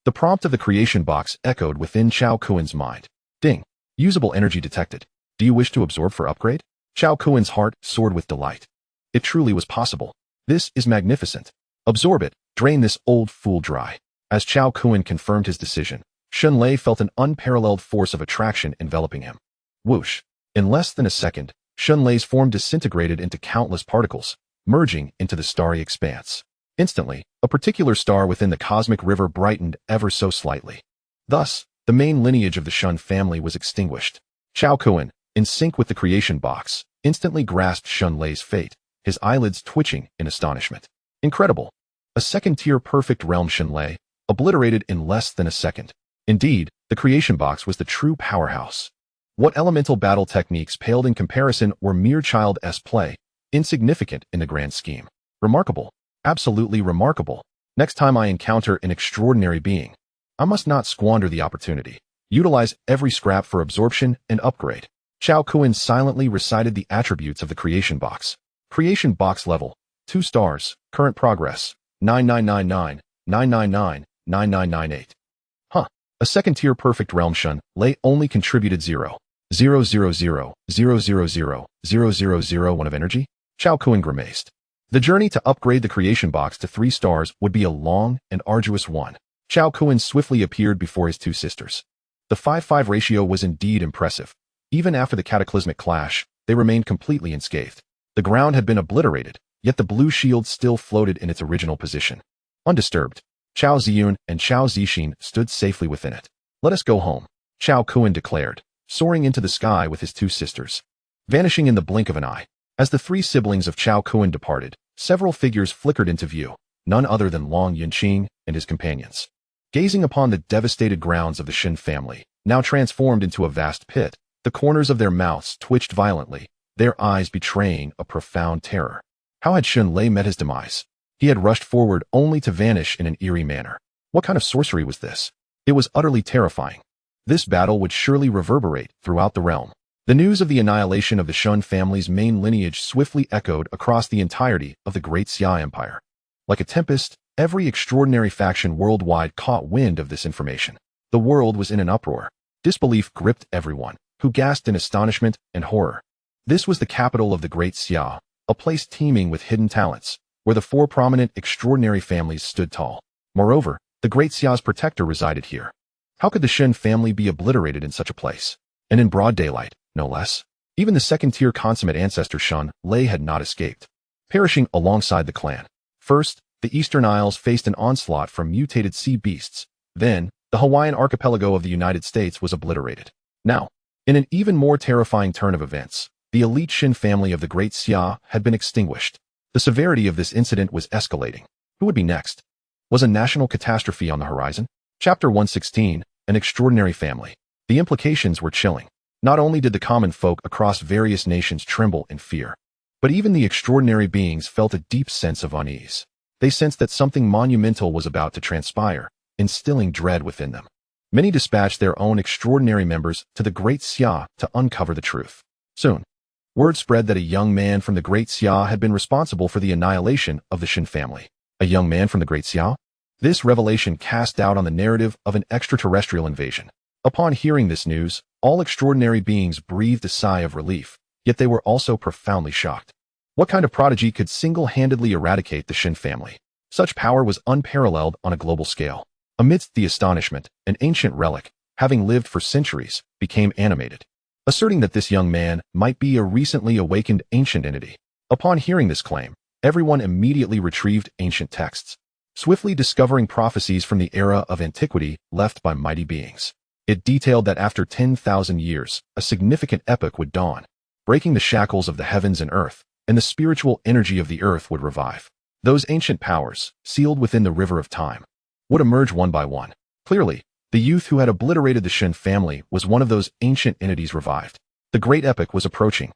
A: the prompt of the creation box echoed within Cao Kun's mind. Ding. Usable energy detected. Do you wish to absorb for upgrade? Cao Kun's heart soared with delight. It truly was possible. This is magnificent. Absorb it, drain this old fool dry. As Cao Kun confirmed his decision, Shun Lei felt an unparalleled force of attraction enveloping him. Whoosh. In less than a second, Shun Lei's form disintegrated into countless particles, merging into the starry expanse. Instantly, a particular star within the cosmic river brightened ever so slightly. Thus, the main lineage of the Shun family was extinguished. Cao Kun, in sync with the creation box, instantly grasped Shun Lei's fate, his eyelids twitching in astonishment. Incredible. A second-tier perfect realm Shun Lei, obliterated in less than a second. Indeed, the creation box was the true powerhouse. What elemental battle techniques paled in comparison were mere child's play, insignificant in the grand scheme. Remarkable. Absolutely remarkable. Next time I encounter an extraordinary being, I must not squander the opportunity. Utilize every scrap for absorption and upgrade. Cao Kun silently recited the attributes of the creation box. Creation box level, 2 stars, current progress, 9999, 999, 9998. Huh. A second-tier perfect realm Shun Lei only contributed 0.00000000001 of energy? Cao Kun grimaced. The journey to upgrade the creation box to 3 stars would be a long and arduous one. Cao Kun swiftly appeared before his 2 sisters. The 5-5 ratio was indeed impressive. Even after the cataclysmic clash, they remained completely unscathed. The ground had been obliterated, yet the blue shield still floated in its original position. Undisturbed, Cao Ziyun and Cao Zixin stood safely within it. Let us go home, Cao Kun declared, soaring into the sky with his 2 sisters. Vanishing in the blink of an eye. As the 3 siblings of Cao Kun departed, several figures flickered into view, none other than Long Yunqing and his companions. Gazing upon the devastated grounds of the Shin family, now transformed into a vast pit, the corners of their mouths twitched violently, their eyes betraying a profound terror. How had Shun Lei met his demise? He had rushed forward only to vanish in an eerie manner. What kind of sorcery was this? It was utterly terrifying. This battle would surely reverberate throughout the realm. The news of the annihilation of the Shun family's main lineage swiftly echoed across the entirety of the Great Xia Empire. Like a tempest, every extraordinary faction worldwide caught wind of this information. The world was in an uproar. Disbelief gripped everyone, who gasped in astonishment and horror. This was the capital of the Great Xia, a place teeming with hidden talents, where the 4 prominent extraordinary families stood tall. Moreover, the Great Xia's protector resided here. How could the Shin family be obliterated in such a place? And in broad daylight, no less. Even the second-tier consummate ancestor Shun Lei had not escaped, perishing alongside the clan. First, the Eastern Isles faced an onslaught from mutated sea beasts. Then, the Hawaiian archipelago of the United States was obliterated. Now, in an even more terrifying turn of events, the elite Shin family of the Great Xia had been extinguished. The severity of this incident was escalating. Who would be next? Was a national catastrophe on the horizon? Chapter 116, An Extraordinary Family. The implications were chilling. Not only did the common folk across various nations tremble in fear, but even the extraordinary beings felt a deep sense of unease. They sensed that something monumental was about to transpire, instilling dread within them. Many dispatched their own extraordinary members to the Great Xia to uncover the truth. Soon, word spread that a young man from the Great Xia had been responsible for the annihilation of the Shin family. A young man from the Great Xia? This revelation cast doubt on the narrative of an extraterrestrial invasion. Upon hearing this news, all extraordinary beings breathed a sigh of relief, yet they were also profoundly shocked. What kind of prodigy could single-handedly eradicate the Shin family? Such power was unparalleled on a global scale. Amidst the astonishment, an ancient relic, having lived for centuries, became animated, asserting that this young man might be a recently awakened ancient entity. Upon hearing this claim, everyone immediately retrieved ancient texts, swiftly discovering prophecies from the era of antiquity left by mighty beings. It detailed that after 10,000 years, a significant epoch would dawn, breaking the shackles of the heavens and earth, and the spiritual energy of the earth would revive. Those ancient powers, sealed within the river of time, would emerge one by one. Clearly, the youth who had obliterated the Shen family was one of those ancient entities revived. The great epic was approaching.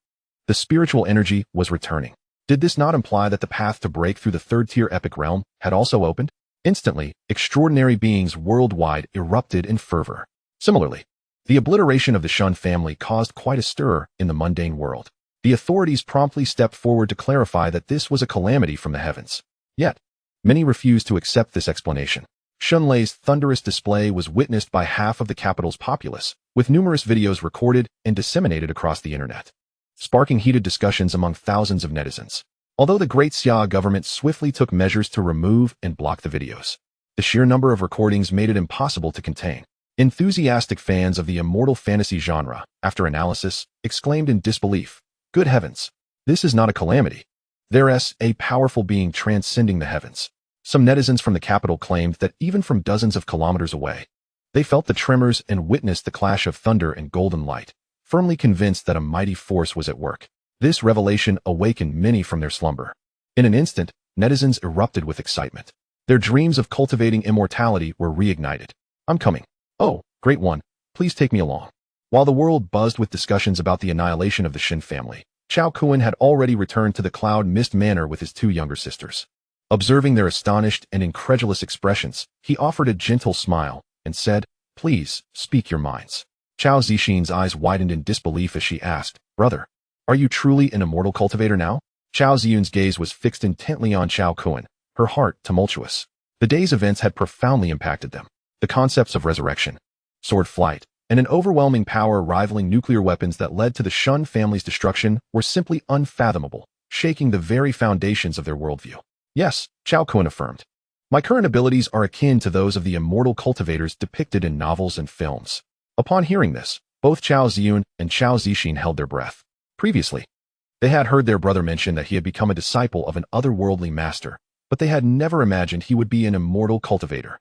A: The spiritual energy was returning. Did this not imply that the path to break through the third-tier epic realm had also opened? Instantly, extraordinary beings worldwide erupted in fervor. Similarly, the obliteration of the Shen family caused quite a stir in the mundane world. The authorities promptly stepped forward to clarify that this was a calamity from the heavens. Yet, many refused to accept this explanation. Shunlei's thunderous display was witnessed by half of the capital's populace, with numerous videos recorded and disseminated across the internet, sparking heated discussions among thousands of netizens. Although the Great Xia government swiftly took measures to remove and block the videos, the sheer number of recordings made it impossible to contain. Enthusiastic fans of the immortal fantasy genre, after analysis, exclaimed in disbelief, "Good heavens! This is not a calamity. There's a powerful being transcending the heavens." Some netizens from the capital claimed that even from dozens of kilometers away, they felt the tremors and witnessed the clash of thunder and golden light, firmly convinced that a mighty force was at work. This revelation awakened many from their slumber. In an instant, netizens erupted with excitement. Their dreams of cultivating immortality were reignited. "I'm coming. Oh, great one, please take me along." While the world buzzed with discussions about the annihilation of the Shen family, Cao Kun had already returned to the Cloud Mist Manor with his two younger sisters. Observing their astonished and incredulous expressions, he offered a gentle smile and said, "Please, speak your minds." Cao Zixin's eyes widened in disbelief as she asked, "Brother, are you truly an immortal cultivator now?" Cao Ziyun's gaze was fixed intently on Cao Kun, her heart tumultuous. The day's events had profoundly impacted them. The concepts of resurrection, sword flight, and an overwhelming power rivaling nuclear weapons that led to the Shun family's destruction were simply unfathomable, shaking the very foundations of their worldview. "Yes," Cao Kun affirmed. "My current abilities are akin to those of the immortal cultivators depicted in novels and films." Upon hearing this, both Cao Ziyun and Cao Zixin held their breath. Previously, they had heard their brother mention that he had become a disciple of an otherworldly master, but they had never imagined he would be an immortal cultivator.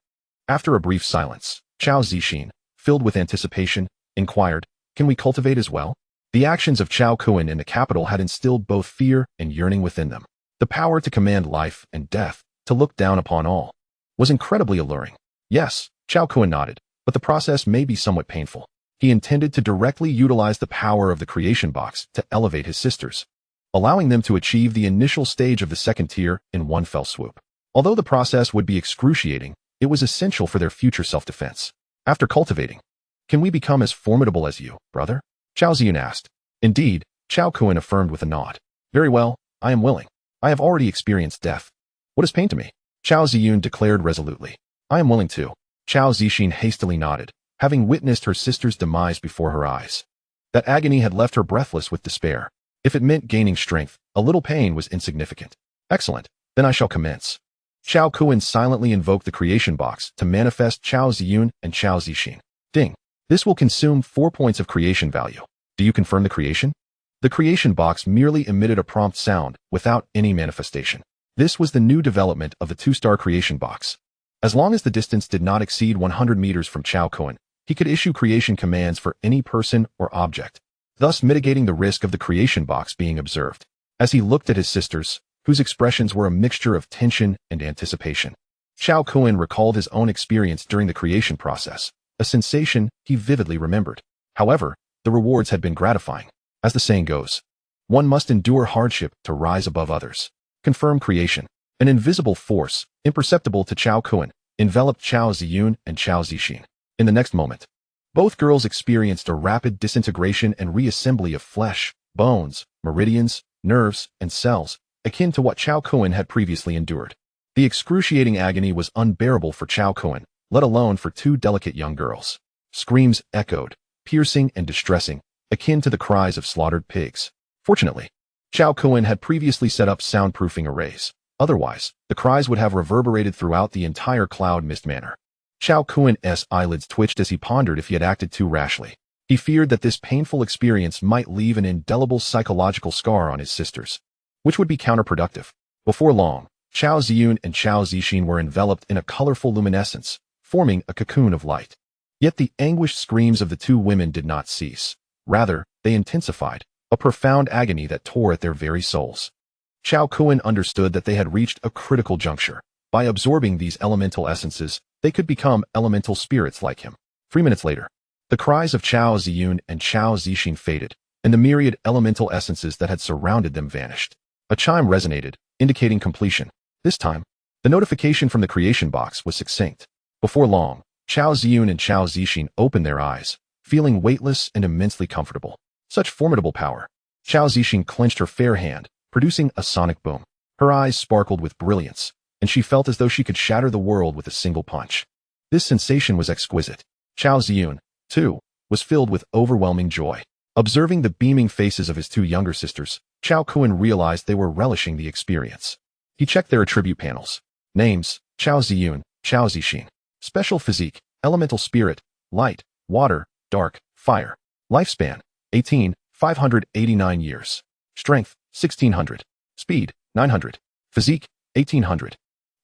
A: After a brief silence, Cao Zixin, filled with anticipation, inquired, "Can we cultivate as well?" The actions of Cao Kun in the capital had instilled both fear and yearning within them. The power to command life and death, to look down upon all, was incredibly alluring. "Yes," Cao Kun nodded, "but the process may be somewhat painful." He intended to directly utilize the power of the creation box to elevate his sisters, allowing them to achieve the initial stage of the second tier in one fell swoop. Although the process would be excruciating, it was essential for their future self-defense. "After cultivating, can we become as formidable as you, brother?" Cao Ziyun asked. "Indeed," Cao Kun affirmed with a nod. "Very well, I am willing. I have already experienced death. What is pain to me?" Cao Ziyun declared resolutely. "I am willing too." Cao Zixin hastily nodded, having witnessed her sister's demise before her eyes. That agony had left her breathless with despair. If it meant gaining strength, a little pain was insignificant. "Excellent, then I shall commence." Cao Kun silently invoked the creation box to manifest Cao Ziyun and Cao Zixin. Ding. This will consume 4 points of creation value. Do you confirm the creation? The creation box merely emitted a prompt sound without any manifestation. This was the new development of the 2-star creation box. As long as the distance did not exceed 100 meters from Cao Kun, he could issue creation commands for any person or object, thus mitigating the risk of the creation box being observed. As he looked at his sisters, whose expressions were a mixture of tension and anticipation, Cao Kun recalled his own experience during the creation process, a sensation he vividly remembered. However, the rewards had been gratifying. As the saying goes, one must endure hardship to rise above others. Confirm creation. An invisible force, imperceptible to Cao Kun, enveloped Cao Ziyun and Cao Zixin. In the next moment, both girls experienced a rapid disintegration and reassembly of flesh, bones, meridians, nerves, and cells, akin to what Cao Kun had previously endured. The excruciating agony was unbearable for Cao Kun, let alone for two delicate young girls. Screams echoed, piercing and distressing, akin to the cries of slaughtered pigs. Fortunately, Cao Kun had previously set up soundproofing arrays. Otherwise, the cries would have reverberated throughout the entire Cloud Mist Manor. Cao Kun's eyelids twitched as he pondered if he had acted too rashly. He feared that this painful experience might leave an indelible psychological scar on his sisters, which would be counterproductive. Before long, Cao Ziyun and Cao Zixin were enveloped in a colorful luminescence, forming a cocoon of light. Yet the anguished screams of the two women did not cease. Rather, they intensified, a profound agony that tore at their very souls. Cao Kun understood that they had reached a critical juncture. By absorbing these elemental essences, they could become elemental spirits like him. 3 minutes later, the cries of Cao Ziyun and Cao Zixin faded, and the myriad elemental essences that had surrounded them vanished. A chime resonated, indicating completion. This time, the notification from the creation box was succinct. Before long, Cao Ziyun and Cao Zixin opened their eyes, feeling weightless and immensely comfortable. Such formidable power. Cao Zixin clenched her fair hand, producing a sonic boom. Her eyes sparkled with brilliance, and she felt as though she could shatter the world with a single punch. This sensation was exquisite. Cao Ziyun, too, was filled with overwhelming joy. Observing the beaming faces of his two younger sisters, Cao Kun realized they were relishing the experience. He checked their attribute panels. Names: Cao Ziyun, Cao Zixin. Special physique: elemental spirit, light, water, dark, fire. Lifespan: 589 years. Strength: 1600. Speed: 900. Physique: 1800.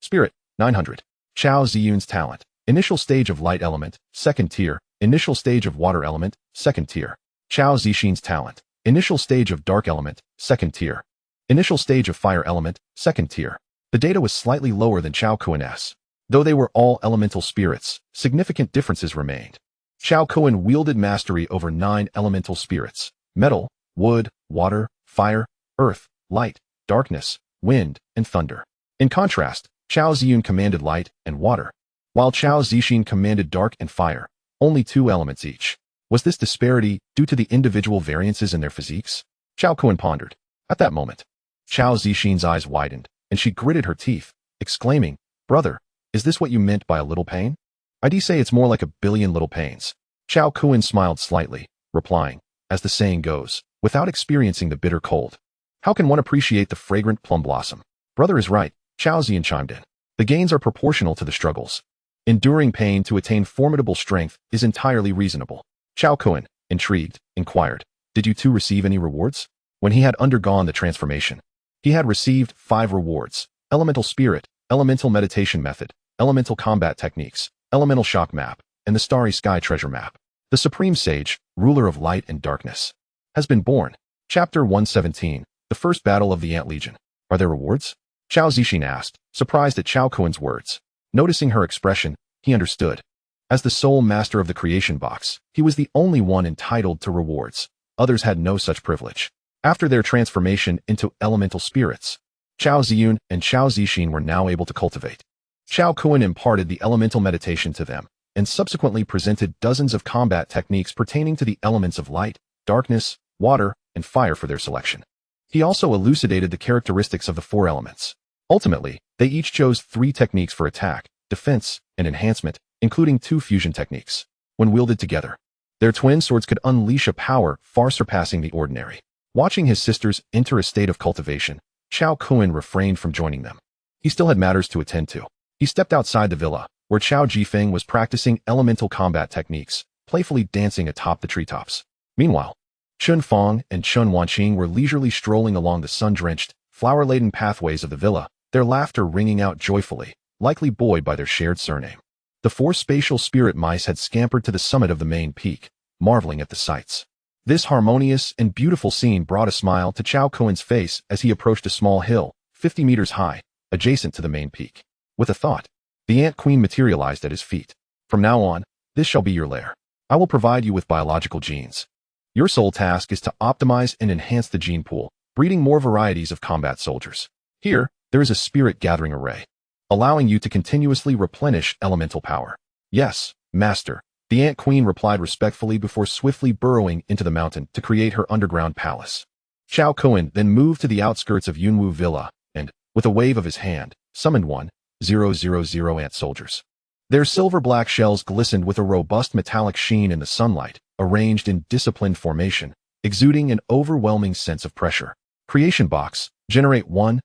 A: Spirit: 900. Cao Ziyun's talent: initial stage of light element, second tier. Initial stage of water element, second tier. Cao Zixin's talent: initial stage of dark element, second tier. Initial stage of fire element, second tier. The data was slightly lower than Cao Kun's. Though they were all elemental spirits, significant differences remained. Cao Kun wielded mastery over 9 elemental spirits: metal, wood, water, fire, earth, light, darkness, wind, and thunder. In contrast, Cao Ziyun commanded light and water, while Cao Zixin commanded dark and fire, only 2 elements each. Was this disparity due to the individual variances in their physiques? Cao Kun pondered. At that moment, Cao Zixin's eyes widened, and she gritted her teeth, exclaiming, "Brother, is this what you meant by a little pain? I'd say it's more like a billion little pains." Cao Kun smiled slightly, replying, as the saying goes, without experiencing the bitter cold. How can one appreciate the fragrant plum blossom? Brother is right, Cao Ziyun chimed in. The gains are proportional to the struggles. Enduring pain to attain formidable strength is entirely reasonable. Cao Kun, intrigued, inquired, "Did you two receive any rewards?" When he had undergone the transformation, he had received 5 rewards: elemental spirit, elemental meditation method, elemental combat techniques, elemental shock map, and the starry sky treasure map. The Supreme Sage, ruler of light and darkness, has been born. Chapter 117, the first battle of the Ant Legion. Are there rewards? Cao Zixin asked, surprised at Cao Kun's words. Noticing her expression, he understood. As the sole master of the creation box, he was the only one entitled to rewards. Others had no such privilege. After their transformation into elemental spirits, Cao Ziyun and Cao Zixin were now able to cultivate. Cao Kun imparted the elemental meditation to them, and subsequently presented dozens of combat techniques pertaining to the elements of light, darkness, water, and fire for their selection. He also elucidated the characteristics of the 4 elements. Ultimately, they each chose 3 techniques for attack, defense, and enhancement, including 2 fusion techniques. When wielded together, their twin swords could unleash a power far surpassing the ordinary. Watching his sisters enter a state of cultivation, Cao Kun refrained from joining them. He still had matters to attend to. He stepped outside the villa, where Cao Jifeng was practicing elemental combat techniques, playfully dancing atop the treetops. Meanwhile, Chun Fong and Chun Wanqing were leisurely strolling along the sun-drenched, flower-laden pathways of the villa, their laughter ringing out joyfully, likely buoyed by their shared surname. The 4 spatial spirit mice had scampered to the summit of the main peak, marveling at the sights. This harmonious and beautiful scene brought a smile to Cao Kun's face as he approached a small hill, 50 meters high, adjacent to the main peak. With a thought, the Ant Queen materialized at his feet. "From now on, this shall be your lair. I will provide you with biological genes. Your sole task is to optimize and enhance the gene pool, breeding more varieties of combat soldiers. Here, there is a spirit gathering array, allowing you to continuously replenish elemental power." "Yes, Master," the Ant Queen replied respectfully before swiftly burrowing into the mountain to create her underground palace. Cao Kun then moved to the outskirts of Yunwu Villa and, with a wave of his hand, summoned 1,000 ant soldiers. Their silver-black shells glistened with a robust metallic sheen in the sunlight, arranged in disciplined formation, exuding an overwhelming sense of pressure. Creation box, generate 1,000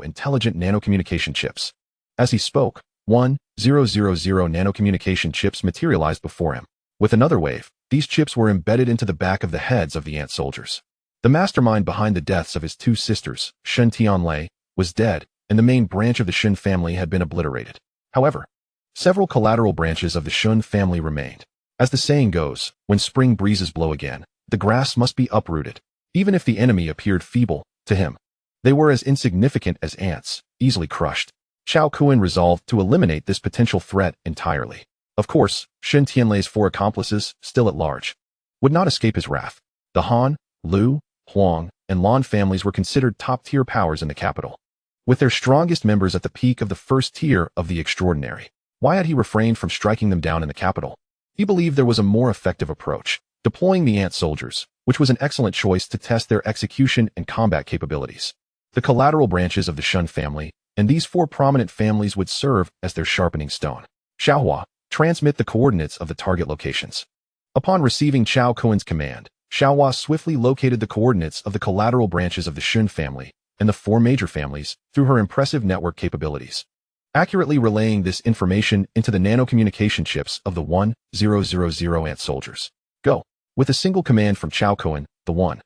A: intelligent nanocommunication chips. As he spoke, 1,000 nanocommunication chips materialized before him. With another wave, these chips were embedded into the back of the heads of the ant soldiers. The mastermind behind the deaths of his 2 sisters, Shen Tianlei, was dead, and the main branch of the Shen family had been obliterated. However, several collateral branches of the Shen family remained. As the saying goes, when spring breezes blow again, the grass must be uprooted. Even if the enemy appeared feeble, to him, They were as insignificant as ants, easily crushed. Cao Kun resolved to eliminate this potential threat entirely. Of course, Shen Tianlei's 4 accomplices, still at large, would not escape his wrath. The Han, Lu, Huang, and Lan families were considered top-tier powers in the capital, with their strongest members at the peak of the first tier of the extraordinary. Why had he refrained from striking them down in the capital? He believed there was a more effective approach, deploying the ant soldiers, which was an excellent choice to test their execution and combat capabilities. The collateral branches of the Shen family, and these 4 prominent families would serve as their sharpening stone. Xiaohua, transmit the coordinates of the target locations. Upon receiving Cao Kun's command, Xiaohua swiftly located the coordinates of the collateral branches of the Shen family and the 4 major families through her impressive network capabilities, accurately relaying this information into the nanocommunication chips of the 1000 ant soldiers. Go! With a single command from Cao Kun, the 1000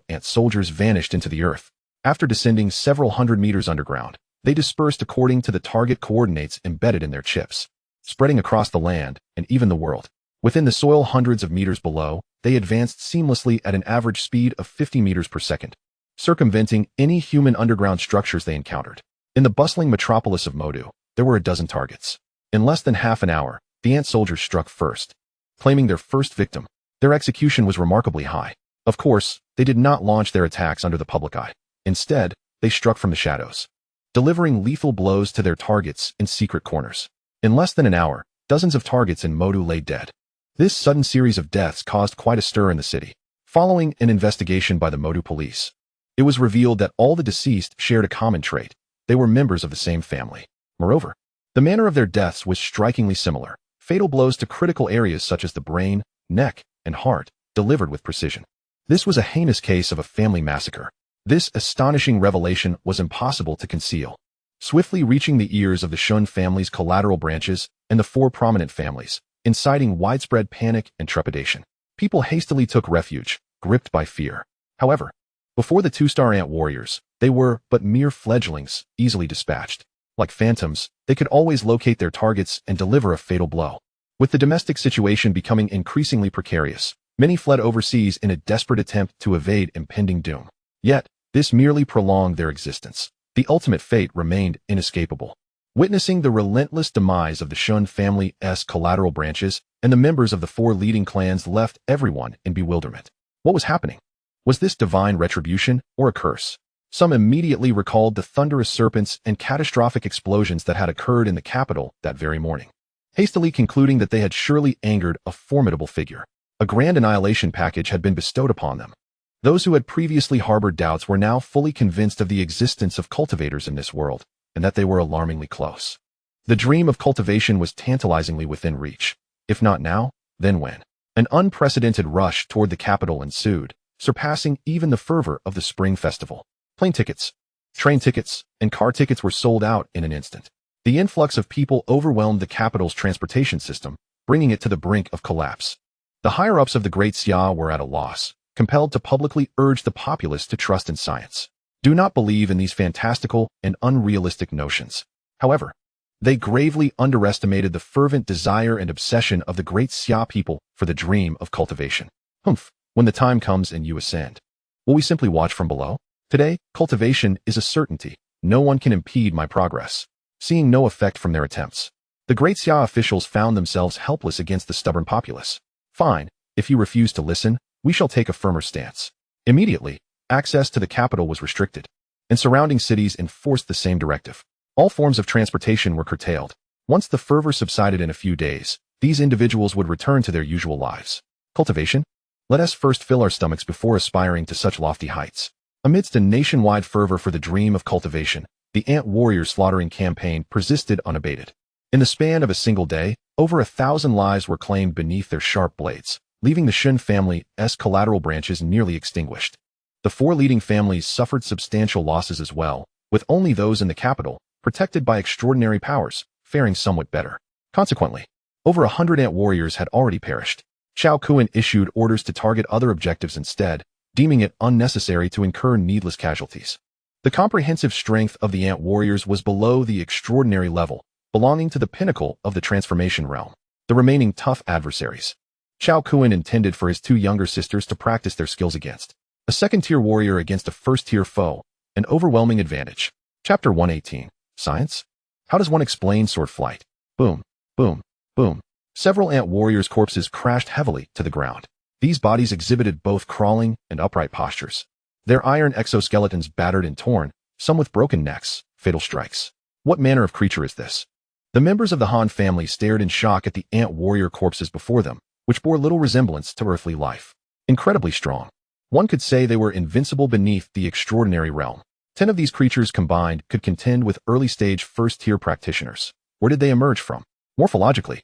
A: ant soldiers vanished into the earth. After descending several hundred meters underground, they dispersed according to the target coordinates embedded in their chips, spreading across the land and even the world. Within the soil hundreds of meters below, they advanced seamlessly at an average speed of 50 meters per second, circumventing any human underground structures they encountered. In the bustling metropolis of Modu, there were a dozen targets. In less than half an hour, the ant soldiers struck first, claiming their first victim. Their execution was remarkably high. Of course, they did not launch their attacks under the public eye. Instead, they struck from the shadows, delivering lethal blows to their targets in secret corners. In less than an hour, dozens of targets in Modu lay dead. This sudden series of deaths caused quite a stir in the city. Following an investigation by the Modu police, it was revealed that all the deceased shared a common trait. They were members of the same family. Moreover, the manner of their deaths was strikingly similar. Fatal blows to critical areas such as the brain, neck, and heart, delivered with precision. This was a heinous case of a family massacre. This astonishing revelation was impossible to conceal, swiftly reaching the ears of the Shen family's collateral branches and the 4 prominent families, inciting widespread panic and trepidation. People hastily took refuge, gripped by fear. However, before the 2-star ant warriors, they were but mere fledglings, easily dispatched. Like phantoms, they could always locate their targets and deliver a fatal blow. With the domestic situation becoming increasingly precarious, many fled overseas in a desperate attempt to evade impending doom. Yet, this merely prolonged their existence. The ultimate fate remained inescapable. Witnessing the relentless demise of the Shen family's collateral branches and the members of the 4 leading clans left everyone in bewilderment. What was happening? Was this divine retribution or a curse? Some immediately recalled the thunderous serpents and catastrophic explosions that had occurred in the capital that very morning, hastily concluding that they had surely angered a formidable figure. A grand annihilation package had been bestowed upon them. Those who had previously harbored doubts were now fully convinced of the existence of cultivators in this world, and that they were alarmingly close. The dream of cultivation was tantalizingly within reach. If not now, then when? An unprecedented rush toward the capital ensued, surpassing even the fervor of the spring festival. Plane tickets, train tickets, and car tickets were sold out in an instant. The influx of people overwhelmed the capital's transportation system, bringing it to the brink of collapse. The higher-ups of the Great Xia were at a loss, compelled to publicly urge the populace to trust in science. Do not believe in these fantastical and unrealistic notions. However, they gravely underestimated the fervent desire and obsession of the Great Xia people for the dream of cultivation. Humph, when the time comes and you ascend, will we simply watch from below? Today, cultivation is a certainty. No one can impede my progress. Seeing no effect from their attempts, the Great Xia officials found themselves helpless against the stubborn populace. Fine, if you refuse to listen, we shall take a firmer stance. Immediately, access to the capital was restricted, and surrounding cities enforced the same directive. All forms of transportation were curtailed. Once the fervor subsided in a few days, these individuals would return to their usual lives. Cultivation? Let us first fill our stomachs before aspiring to such lofty heights. Amidst a nationwide fervor for the dream of cultivation, the ant warrior slaughtering campaign persisted unabated. In the span of a single day, over 1,000 lives were claimed beneath their sharp blades, leaving the Shen family's collateral branches nearly extinguished. The 4 leading families suffered substantial losses as well, with only those in the capital, protected by extraordinary powers, faring somewhat better. Consequently, over 100 ant warriors had already perished. Cao Kun issued orders to target other objectives instead, deeming it unnecessary to incur needless casualties. The comprehensive strength of the ant warriors was below the extraordinary level, belonging to the pinnacle of the transformation realm. The remaining tough adversaries, Cao Kun intended for his 2 younger sisters to practice their skills against. A second-tier warrior against a first-tier foe. An overwhelming advantage. Chapter 118. Science? How does one explain sword flight? Boom, boom, boom. Several ant warriors' corpses crashed heavily to the ground. These bodies exhibited both crawling and upright postures. Their iron exoskeletons battered and torn, some with broken necks, fatal strikes. What manner of creature is this? The members of the Han family stared in shock at the ant warrior corpses before them, which bore little resemblance to earthly life. Incredibly strong. One could say they were invincible beneath the extraordinary realm. 10 of these creatures combined could contend with early-stage first-tier practitioners. Where did they emerge from? Morphologically,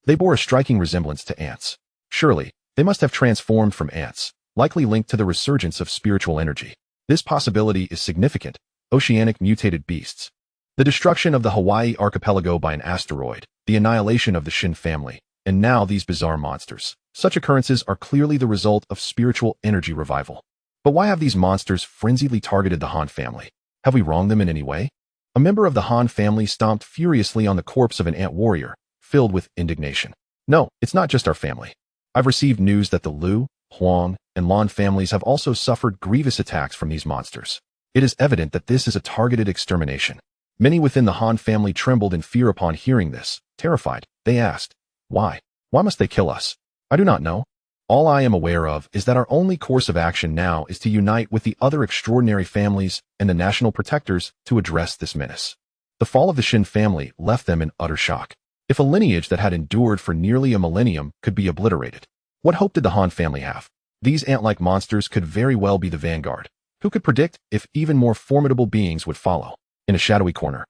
A: they bore a striking resemblance to ants. Surely, they must have transformed from ants, likely linked to the resurgence of spiritual energy. This possibility is significant. Oceanic mutated beasts. The destruction of the Hawaii archipelago by an asteroid, the annihilation of the Shin family, and now these bizarre monsters. Such occurrences are clearly the result of spiritual energy revival. But why have these monsters frenziedly targeted the Han family? Have we wronged them in any way? A member of the Han family stomped furiously on the corpse of an ant warrior, filled with indignation. No, it's not just our family. I've received news that the Liu, Huang, and Lan families have also suffered grievous attacks from these monsters. It is evident that this is a targeted extermination. Many within the Han family trembled in fear upon hearing this. Terrified, they asked, why? Why must they kill us? I do not know. All I am aware of is that our only course of action now is to unite with the other extraordinary families and the national protectors to address this menace. The fall of the Shin family left them in utter shock. If a lineage that had endured for nearly a millennium could be obliterated, what hope did the Han family have? These ant-like monsters could very well be the vanguard. Who could predict if even more formidable beings would follow? In a shadowy corner,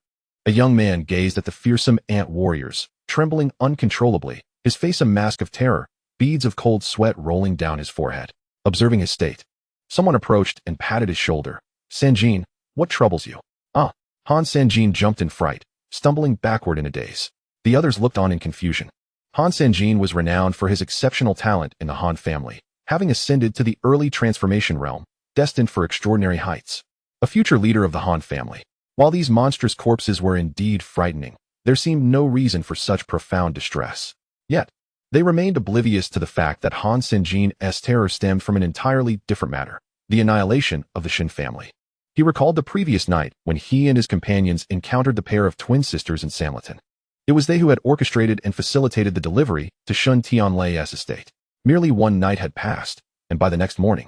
A: a young man gazed at the fearsome ant warriors, trembling uncontrollably, his face a mask of terror, beads of cold sweat rolling down his forehead. Observing his state, someone approached and patted his shoulder. Sanjin, what troubles you? Ah, Han Sanjin jumped in fright, stumbling backward in a daze. The others looked on in confusion. Han Sanjin was renowned for his exceptional talent in the Han family, having ascended to the early transformation realm, destined for extraordinary heights. A future leader of the Han family. While these monstrous corpses were indeed frightening, there seemed no reason for such profound distress. Yet, they remained oblivious to the fact that Han Sanjin's terror stemmed from an entirely different matter, the annihilation of the Shin family. He recalled the previous night when he and his companions encountered the pair of twin sisters in Sanlatan. It was they who had orchestrated and facilitated the delivery to Shun Tianlei's estate. Merely one night had passed, and by the next morning,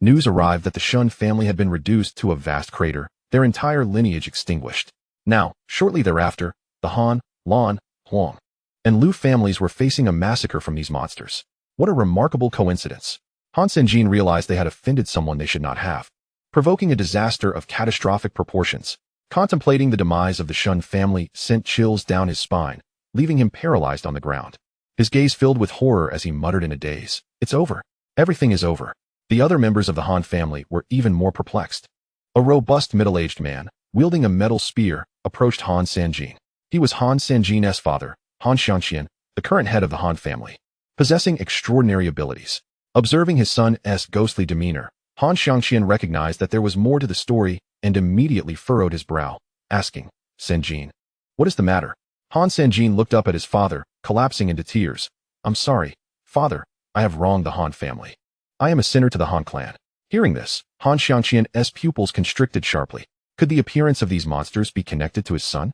A: news arrived that the Shun family had been reduced to a vast crater, their entire lineage extinguished. Now, shortly thereafter, the Han, Lan, Huang, and Liu families were facing a massacre from these monsters. What a remarkable coincidence. Han Sanjin realized they had offended someone they should not have, provoking a disaster of catastrophic proportions. Contemplating the demise of the Shun family sent chills down his spine, leaving him paralyzed on the ground. His gaze filled with horror as he muttered in a daze, "It's over. Everything is over." The other members of the Han family were even more perplexed. A robust middle-aged man, wielding a metal spear, approached Han Sanjin. He was Han Sanjin's father, Han Xianxian, the current head of the Han family, possessing extraordinary abilities. Observing his son's ghostly demeanor, Han Xianxian recognized that there was more to the story and immediately furrowed his brow, asking, "Sanjin, what is the matter?" Han Sanjin looked up at his father, collapsing into tears. "I'm sorry, father, I have wronged the Han family. I am a sinner to the Han clan." Hearing this, Han Xianxian's pupils constricted sharply. Could the appearance of these monsters be connected to his son?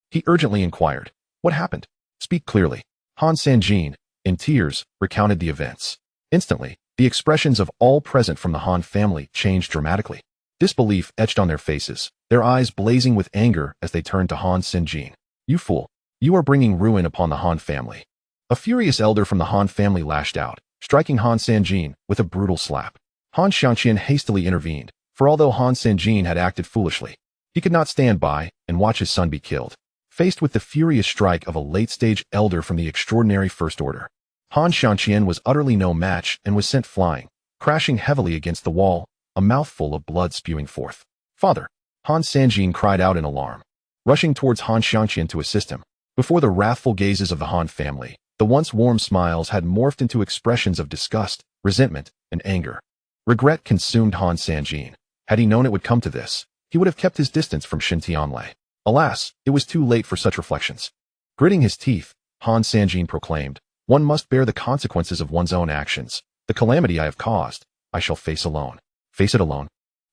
A: He urgently inquired, "What happened? Speak clearly." Han Sanjin, in tears, recounted the events. Instantly, the expressions of all present from the Han family changed dramatically. Disbelief etched on their faces, their eyes blazing with anger as they turned to Han Sanjin. "You fool! You are bringing ruin upon the Han family." A furious elder from the Han family lashed out, striking Han Sanjin with a brutal slap. Han Xianxian hastily intervened, for although Han Sanjin had acted foolishly, he could not stand by and watch his son be killed. Faced with the furious strike of a late-stage elder from the extraordinary First Order, Han Xianxian was utterly no match and was sent flying, crashing heavily against the wall, a mouthful of blood spewing forth. "Father!" Han Sanjin cried out in alarm, rushing towards Han Xianxian to assist him. Before the wrathful gazes of the Han family, the once warm smiles had morphed into expressions of disgust, resentment, and anger. Regret consumed Han Sanjin. Had he known it would come to this, he would have kept his distance from Shin Tianlei. Alas, it was too late for such reflections. Gritting his teeth, Han Sanjin proclaimed, "One must bear the consequences of one's own actions. The calamity I have caused, I shall face alone." Face it alone.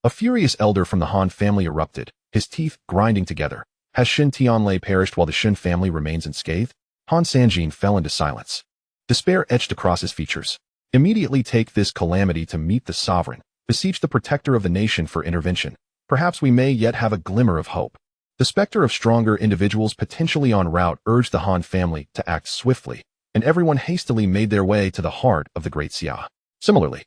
A: A furious elder from the Han family erupted, his teeth grinding together. Has Shin Tianlei perished while the Shin family remains unscathed? Han Sanjin fell into silence. Despair etched across his features. Immediately take this calamity to meet the sovereign. Beseech the protector of the nation for intervention. Perhaps we may yet have a glimmer of hope. The specter of stronger individuals potentially en route urged the Han family to act swiftly, and everyone hastily made their way to the heart of the Great Xia. Similarly,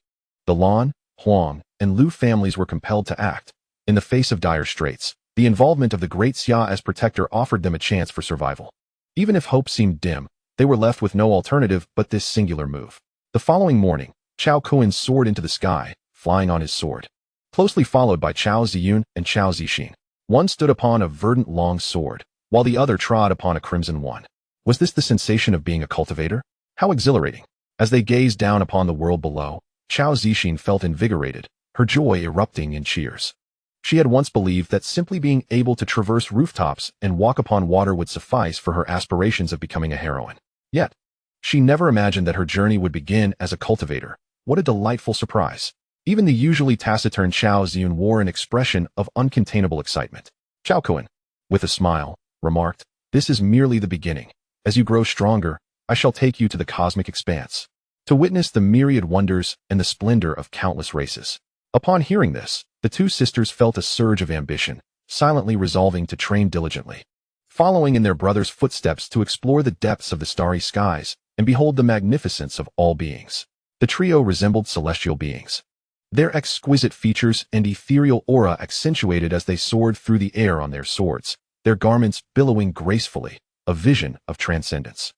A: the Lan, Huang, and Lu families were compelled to act. In the face of dire straits, the involvement of the Great Xia as protector offered them a chance for survival. Even if hope seemed dim, they were left with no alternative but this singular move. The following morning, Cao Kun soared into the sky, flying on his sword. Closely followed by Cao Ziyun and Cao Zixin. One stood upon a verdant long sword, while the other trod upon a crimson one. Was this the sensation of being a cultivator? How exhilarating! As they gazed down upon the world below, Cao Zixin felt invigorated, her joy erupting in cheers. She had once believed that simply being able to traverse rooftops and walk upon water would suffice for her aspirations of becoming a heroine. Yet, she never imagined that her journey would begin as a cultivator. What a delightful surprise! Even the usually taciturn Cao Ziyun wore an expression of uncontainable excitement. Cao Kun, with a smile, remarked, "This is merely the beginning. As you grow stronger, I shall take you to the cosmic expanse, to witness the myriad wonders and the splendor of countless races." Upon hearing this, the two sisters felt a surge of ambition, silently resolving to train diligently. Following in their brother's footsteps to explore the depths of the starry skies and behold the magnificence of all beings. The trio resembled celestial beings. Their exquisite features and ethereal aura accentuated as they soared through the air on their swords, their garments billowing gracefully, a vision of transcendence.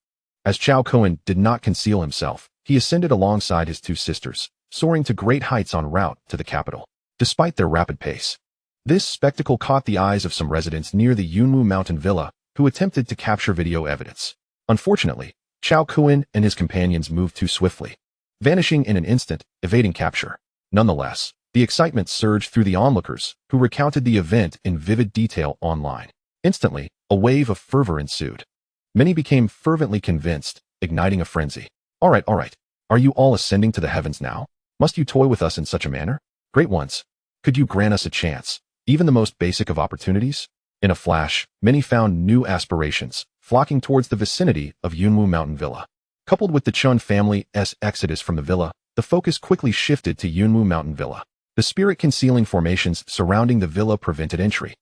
A: As Cao Kun did not conceal himself, he ascended alongside his two sisters, soaring to great heights en route to the capital. Despite their rapid pace, this spectacle caught the eyes of some residents near the Yunwu Mountain Villa, who attempted to capture video evidence. Unfortunately, Cao Kun and his companions moved too swiftly, vanishing in an instant, evading capture. Nonetheless, the excitement surged through the onlookers, who recounted the event in vivid detail online. Instantly, a wave of fervor ensued. Many became fervently convinced, igniting a frenzy. All right. Are you all ascending to the heavens now? Must you toy with us in such a manner? Great ones, could you grant us a chance, even the most basic of opportunities? In a flash, many found new aspirations, flocking towards the vicinity of Yunwu Mountain Villa. Coupled with the Chun family's exodus from the villa, the focus quickly shifted to Yunwu Mountain Villa. The spirit-concealing formations surrounding the villa prevented entry,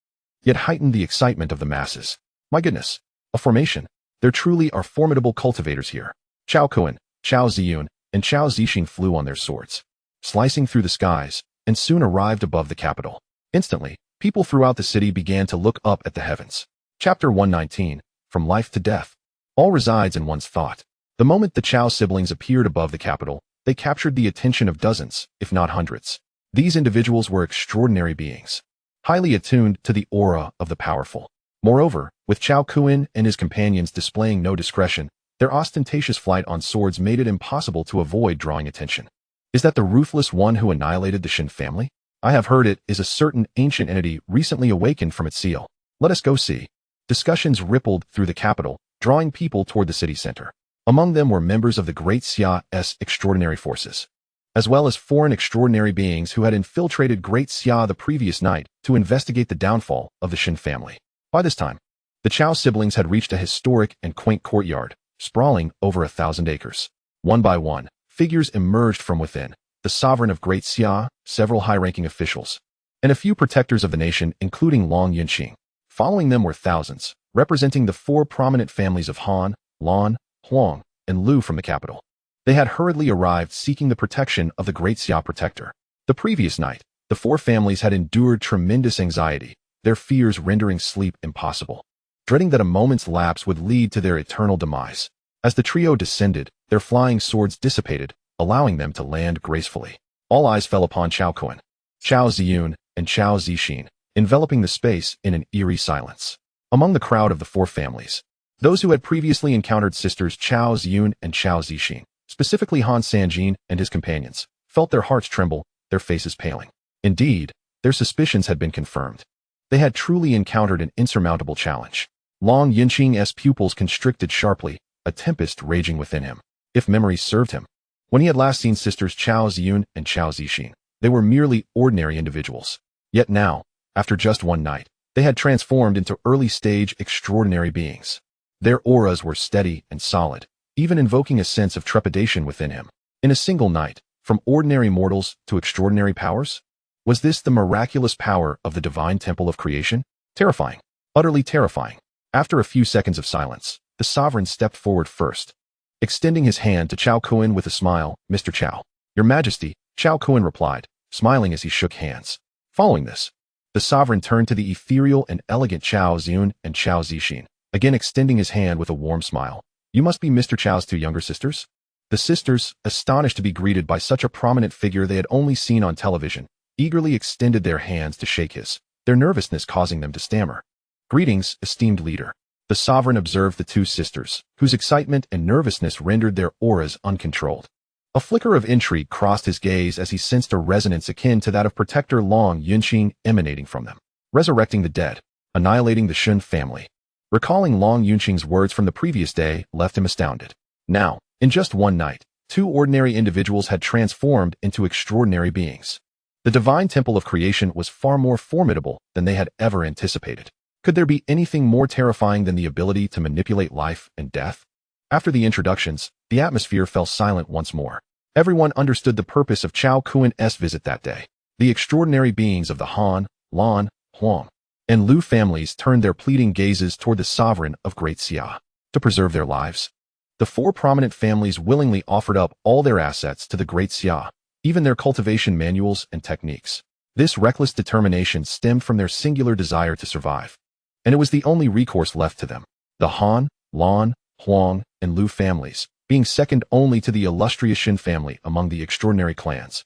A: yet heightened the excitement of the masses. My goodness, a formation! There truly are formidable cultivators here. Cao Kun, Cao Ziyun, and Cao Zixin flew on their swords, slicing through the skies, and soon arrived above the capital. Instantly, people throughout the city began to look up at the heavens. Chapter 119, From Life to Death. All resides in one's thought. The moment the Cao siblings appeared above the capital, they captured the attention of dozens, if not hundreds. These individuals were extraordinary beings, highly attuned to the aura of the powerful. Moreover, with Cao Kun and his companions displaying no discretion, their ostentatious flight on swords made it impossible to avoid drawing attention. Is that the ruthless one who annihilated the Shin family? I have heard it is a certain ancient entity recently awakened from its seal. Let us go see. Discussions rippled through the capital, drawing people toward the city center. Among them were members of the Great Xia's extraordinary forces, as well as foreign extraordinary beings who had infiltrated Great Xia the previous night to investigate the downfall of the Shin family. By this time, the Cao siblings had reached a historic and quaint courtyard, sprawling over 1,000 acres. One by one, figures emerged from within, the sovereign of Great Xia, several high-ranking officials, and a few protectors of the nation, including Long Yunqing. Following them were thousands, representing the four prominent families of Han, Lan, Huang, and Lu from the capital. They had hurriedly arrived seeking the protection of the Great Xia protector. The previous night, the four families had endured tremendous anxiety, their fears rendering sleep impossible, dreading that a moment's lapse would lead to their eternal demise. As the trio descended, their flying swords dissipated, allowing them to land gracefully. All eyes fell upon Cao Kun, Cao Ziyun, and Cao Zixin, enveloping the space in an eerie silence. Among the crowd of the four families, those who had previously encountered sisters Cao Ziyun and Cao Zixin, specifically Han Sanjin and his companions, felt their hearts tremble, their faces paling. Indeed, their suspicions had been confirmed. They had truly encountered an insurmountable challenge. Long Yunqing's pupils constricted sharply, a tempest raging within him. If memory served him, when he had last seen sisters Cao Ziyun and Cao Zixin, They were merely ordinary individuals. Yet now, after just one night, they had transformed into early-stage extraordinary beings. Their auras were steady and solid, even invoking a sense of trepidation within him. In a single night, from ordinary mortals to extraordinary powers? Was this the miraculous power of the divine temple of creation? Terrifying. Utterly terrifying. After a few seconds of silence, the sovereign stepped forward first, extending his hand to Cao Kun with a smile. "Mr. Cao." "Your Majesty," Cao Kun replied, smiling as he shook hands. Following this, the sovereign turned to the ethereal and elegant Cao Zun and Cao Zixin, again extending his hand with a warm smile. "You must be Mr. Chao's two younger sisters?" The sisters, astonished to be greeted by such a prominent figure they had only seen on television, eagerly extended their hands to shake his, their nervousness causing them to stammer. "Greetings, esteemed leader." The sovereign observed the two sisters, whose excitement and nervousness rendered their auras uncontrolled. A flicker of intrigue crossed his gaze as he sensed a resonance akin to that of Protector Long Yunqing emanating from them. Resurrecting the dead, annihilating the Shun family. Recalling Long Yunqing's words from the previous day left him astounded. Now, in just one night, two ordinary individuals had transformed into extraordinary beings. The divine temple of creation was far more formidable than they had ever anticipated. Could there be anything more terrifying than the ability to manipulate life and death? After the introductions, the atmosphere fell silent once more. Everyone understood the purpose of Cao Kun's visit that day. The extraordinary beings of the Han, Lan, Huang, and Lu families turned their pleading gazes toward the sovereign of Great Xia. To preserve their lives, the four prominent families willingly offered up all their assets to the Great Xia, even their cultivation manuals and techniques. This reckless determination stemmed from their singular desire to survive, and it was the only recourse left to them. The Han, Lan, Huang, and Lu families, being second only to the illustrious Shin family among the extraordinary clans,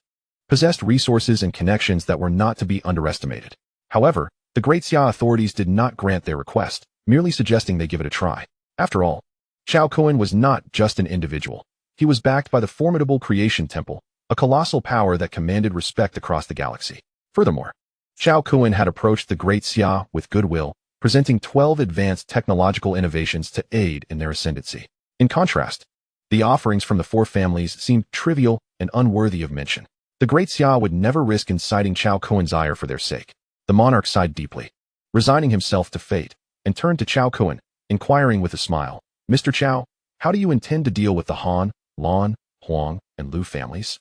A: possessed resources and connections that were not to be underestimated. However, the Great Xia authorities did not grant their request, merely suggesting they give it a try. After all, Cao Kun was not just an individual. He was backed by the formidable Creation Temple, a colossal power that commanded respect across the galaxy. Furthermore, Cao Kun had approached the Great Xia with goodwill, presenting 12 advanced technological innovations to aid in their ascendancy. In contrast, the offerings from the four families seemed trivial and unworthy of mention. The Great Xia would never risk inciting Cao Kun's ire for their sake. The monarch sighed deeply, resigning himself to fate, and turned to Cao Kun, inquiring with a smile, "Mr. Cao, how do you intend to deal with the Han, Lan, Huang, and Lu families?"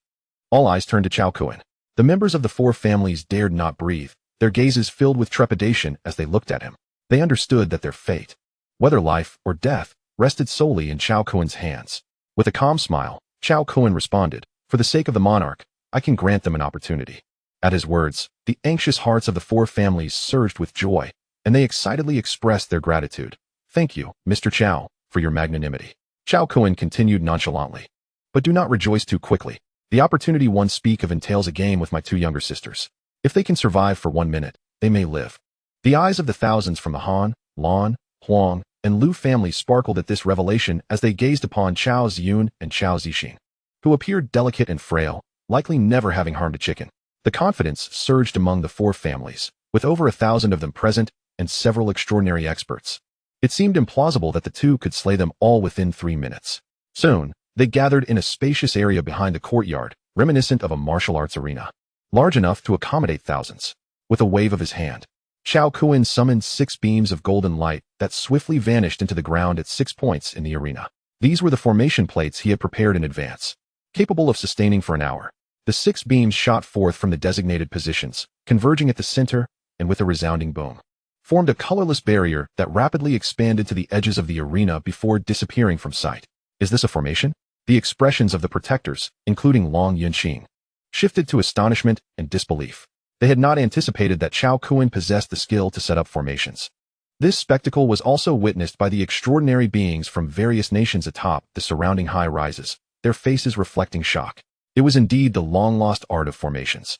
A: All eyes turned to Cao Kun. The members of the four families dared not breathe, their gazes filled with trepidation as they looked at him. They understood that their fate, whether life or death, rested solely in Cao Kun's hands. With a calm smile, Cao Kun responded, "For the sake of the monarch, I can grant them an opportunity." At his words, the anxious hearts of the four families surged with joy, and they excitedly expressed their gratitude. "Thank you, Mr. Cao, for your magnanimity." Cao Kun continued nonchalantly, "But do not rejoice too quickly. The opportunity one speak of entails a game with my two younger sisters. If they can survive for 1 minute, they may live." The eyes of the thousands from the Han, Lan, Huang, and Lu families sparkled at this revelation as they gazed upon Cao Zun and Cao Zixin, who appeared delicate and frail, likely never having harmed a chicken. The confidence surged among the four families, with over 1,000 of them present and several extraordinary experts. It seemed implausible that the two could slay them all within 3 minutes. Soon, they gathered in a spacious area behind the courtyard, reminiscent of a martial arts arena, large enough to accommodate thousands. With a wave of his hand, Cao Kun summoned 6 beams of golden light that swiftly vanished into the ground at 6 points in the arena. These were the formation plates he had prepared in advance, capable of sustaining for an hour. The 6 beams shot forth from the designated positions, converging at the center, and with a resounding boom, formed a colorless barrier that rapidly expanded to the edges of the arena before disappearing from sight. Is this a formation? The expressions of the protectors, including Long Yunqing, shifted to astonishment and disbelief. They had not anticipated that Cao Kun possessed the skill to set up formations. This spectacle was also witnessed by the extraordinary beings from various nations atop the surrounding high rises, their faces reflecting shock. It was indeed the long-lost art of formations.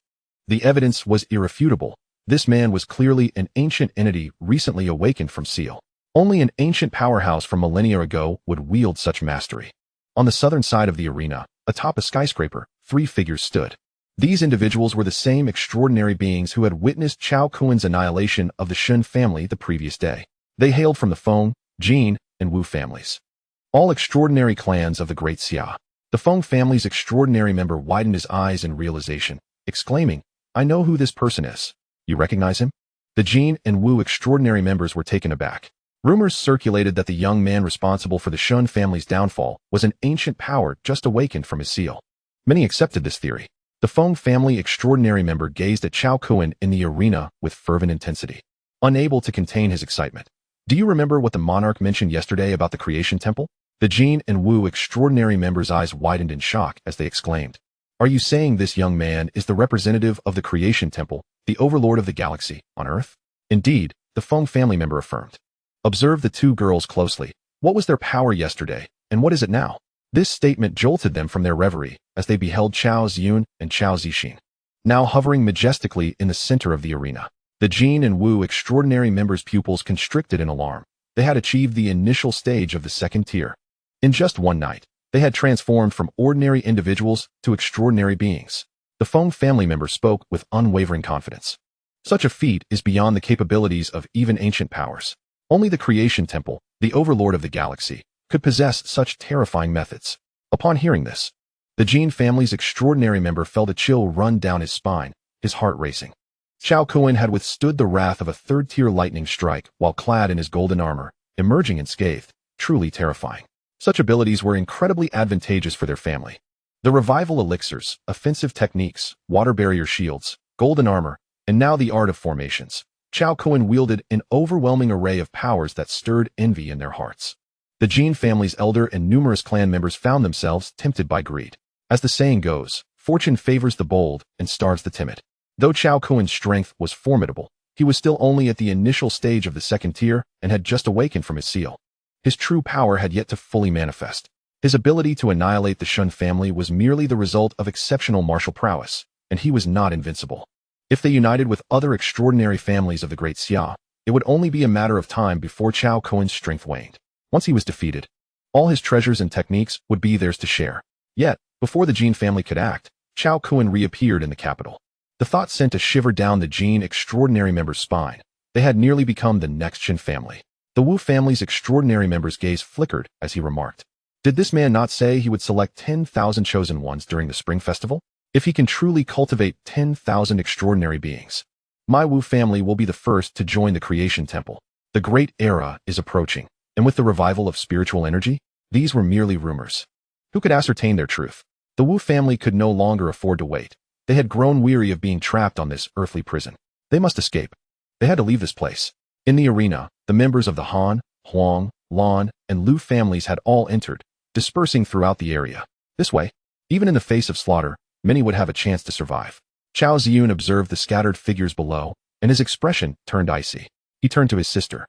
A: The evidence was irrefutable. This man was clearly an ancient entity recently awakened from Seal. Only an ancient powerhouse from millennia ago would wield such mastery. On the southern side of the arena, atop a skyscraper, 3 figures stood. These individuals were the same extraordinary beings who had witnessed Cao Kun's annihilation of the Shun family the previous day. They hailed from the Feng, Jin, and Wu families, all extraordinary clans of the Great Xia. The Feng family's extraordinary member widened his eyes in realization, exclaiming, "I know who this person is. You recognize him?" The Jin and Wu extraordinary members were taken aback. Rumors circulated that the young man responsible for the Shun family's downfall was an ancient power just awakened from his seal. Many accepted this theory. The Feng family extraordinary member gazed at Cao Kun in the arena with fervent intensity, unable to contain his excitement. "Do you remember what the monarch mentioned yesterday about the creation temple?" The Jin and Wu extraordinary members' eyes widened in shock as they exclaimed, "Are you saying this young man is the representative of the creation temple, the overlord of the galaxy, on Earth?" "Indeed," the Feng family member affirmed. Observe the two girls closely. What was their power yesterday, and what is it now? This statement jolted them from their reverie as they beheld Cao Ziyun and Cao Zixin, now hovering majestically in the center of the arena. The Jin and Wu extraordinary members' pupils constricted in alarm. They had achieved the initial stage of the second tier. In just one night, they had transformed from ordinary individuals to extraordinary beings. The Feng family member spoke with unwavering confidence. Such a feat is beyond the capabilities of even ancient powers. Only the creation temple, the overlord of the galaxy, could possess such terrifying methods. Upon hearing this, the Jin family's extraordinary member felt a chill run down his spine, his heart racing. Cao Kun had withstood the wrath of a third-tier lightning strike while clad in his golden armor, emerging unscathed, truly terrifying. Such abilities were incredibly advantageous for their family. The revival elixirs, offensive techniques, water barrier shields, golden armor, and now the art of formations. Cao Kun wielded an overwhelming array of powers that stirred envy in their hearts. The Jin family's elder and numerous clan members found themselves tempted by greed. As the saying goes, fortune favors the bold and starves the timid. Though Cao Kun's strength was formidable, he was still only at the initial stage of the second tier and had just awakened from his seal. His true power had yet to fully manifest. His ability to annihilate the Shun family was merely the result of exceptional martial prowess, and he was not invincible. If they united with other extraordinary families of the Great Xia, it would only be a matter of time before Cao Kun's strength waned. Once he was defeated, all his treasures and techniques would be theirs to share. Yet, before the Jin family could act, Cao Kun reappeared in the capital. The thought sent a shiver down the Jin extraordinary member's spine. They had nearly become the next Shin family. The Wu family's extraordinary member's gaze flickered as he remarked, "Did this man not say he would select 10,000 chosen ones during the spring festival? If he can truly cultivate 10,000 extraordinary beings, my Wu family will be the first to join the creation temple. The great era is approaching, and with the revival of spiritual energy, these were merely rumors. Who could ascertain their truth?" The Wu family could no longer afford to wait. They had grown weary of being trapped on this earthly prison. They must escape. They had to leave this place. In the arena, the members of the Han, Huang, Lan, and Lu families had all entered, dispersing throughout the area. This way, even in the face of slaughter, many would have a chance to survive. Cao Ziyun observed the scattered figures below, and his expression turned icy. He turned to his sister,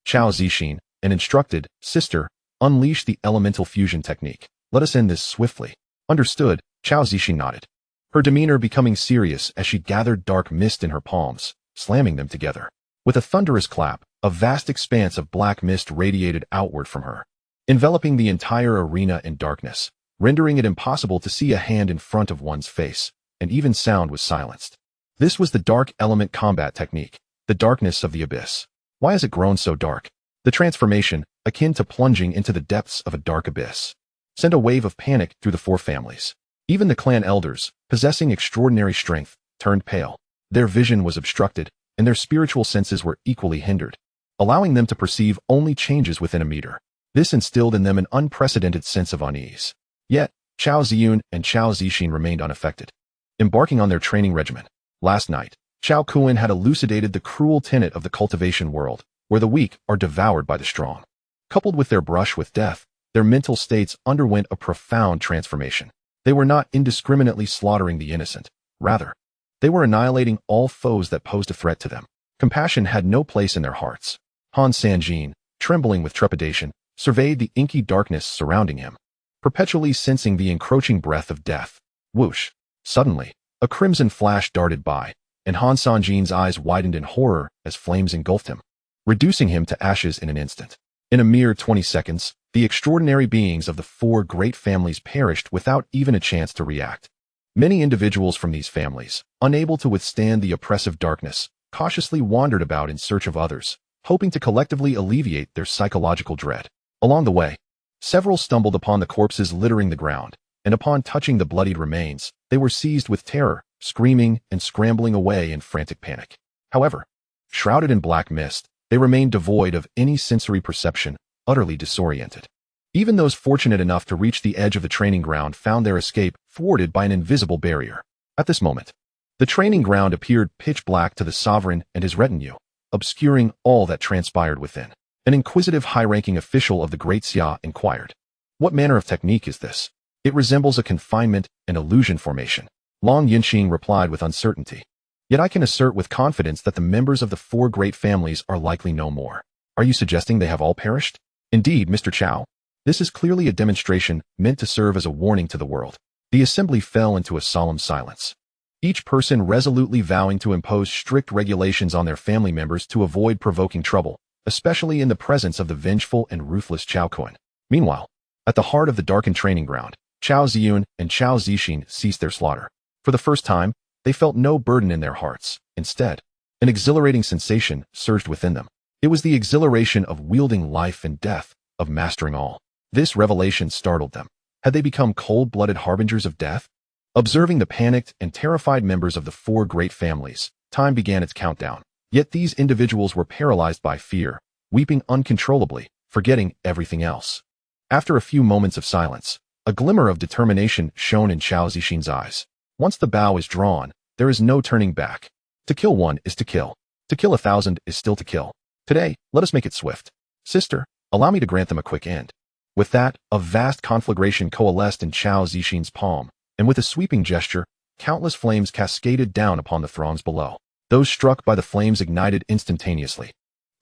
A: Cao Zixin, and instructed, "Sister, unleash the elemental fusion technique. Let us end this swiftly." "Understood," Cao Zixin nodded, her demeanor becoming serious as she gathered dark mist in her palms, slamming them together. With a thunderous clap, a vast expanse of black mist radiated outward from her, enveloping the entire arena in darkness, rendering it impossible to see a hand in front of one's face, and even sound was silenced. This was the dark element combat technique, the darkness of the abyss. Why has it grown so dark? The transformation, akin to plunging into the depths of a dark abyss, sent a wave of panic through the four families. Even the clan elders, possessing extraordinary strength, turned pale. Their vision was obstructed, and their spiritual senses were equally hindered, allowing them to perceive only changes within a meter. This instilled in them an unprecedented sense of unease. Yet, Cao Ziyun and Cao Zixin remained unaffected, embarking on their training regimen. Last night, Cao Kun had elucidated the cruel tenet of the cultivation world, where the weak are devoured by the strong. Coupled with their brush with death, their mental states underwent a profound transformation. They were not indiscriminately slaughtering the innocent. Rather, they were annihilating all foes that posed a threat to them. Compassion had no place in their hearts. Han Sanjin, trembling with trepidation, surveyed the inky darkness surrounding him, perpetually sensing the encroaching breath of death. Whoosh! Suddenly, a crimson flash darted by, and Han Sanjin's eyes widened in horror as flames engulfed him, reducing him to ashes in an instant. In a mere 20 seconds, the extraordinary beings of the four great families perished without even a chance to react. Many individuals from these families, unable to withstand the oppressive darkness, cautiously wandered about in search of others, hoping to collectively alleviate their psychological dread. Along the way, several stumbled upon the corpses littering the ground, and upon touching the bloodied remains, they were seized with terror, screaming and scrambling away in frantic panic. However, shrouded in black mist, they remained devoid of any sensory perception, utterly disoriented. Even those fortunate enough to reach the edge of the training ground found their escape thwarted by an invisible barrier. At this moment, the training ground appeared pitch black to the sovereign and his retinue, obscuring all that transpired within. An inquisitive high-ranking official of the Great Xia inquired, "What manner of technique is this? It resembles a confinement and illusion formation." Long Yinxing replied with uncertainty, "Yet I can assert with confidence that the members of the four great families are likely no more." "Are you suggesting they have all perished?" "Indeed, Mr. Cao. This is clearly a demonstration meant to serve as a warning to the world." The assembly fell into a solemn silence, each person resolutely vowing to impose strict regulations on their family members to avoid provoking trouble, especially in the presence of the vengeful and ruthless Cao Kun. Meanwhile, at the heart of the darkened training ground, Cao Ziyun and Cao Zixin ceased their slaughter. For the first time, they felt no burden in their hearts. Instead, an exhilarating sensation surged within them. It was the exhilaration of wielding life and death, of mastering all. This revelation startled them. Had they become cold-blooded harbingers of death? Observing the panicked and terrified members of the four great families, time began its countdown. Yet these individuals were paralyzed by fear, weeping uncontrollably, forgetting everything else. After a few moments of silence, a glimmer of determination shone in Cao Zixin's eyes. Once the bow is drawn, there is no turning back. To kill one is to kill. To kill 1,000 is still to kill. Today, let us make it swift. Sister, allow me to grant them a quick end. With that, a vast conflagration coalesced in Cao Zixin's palm, and with a sweeping gesture, countless flames cascaded down upon the throngs below. Those struck by the flames ignited instantaneously.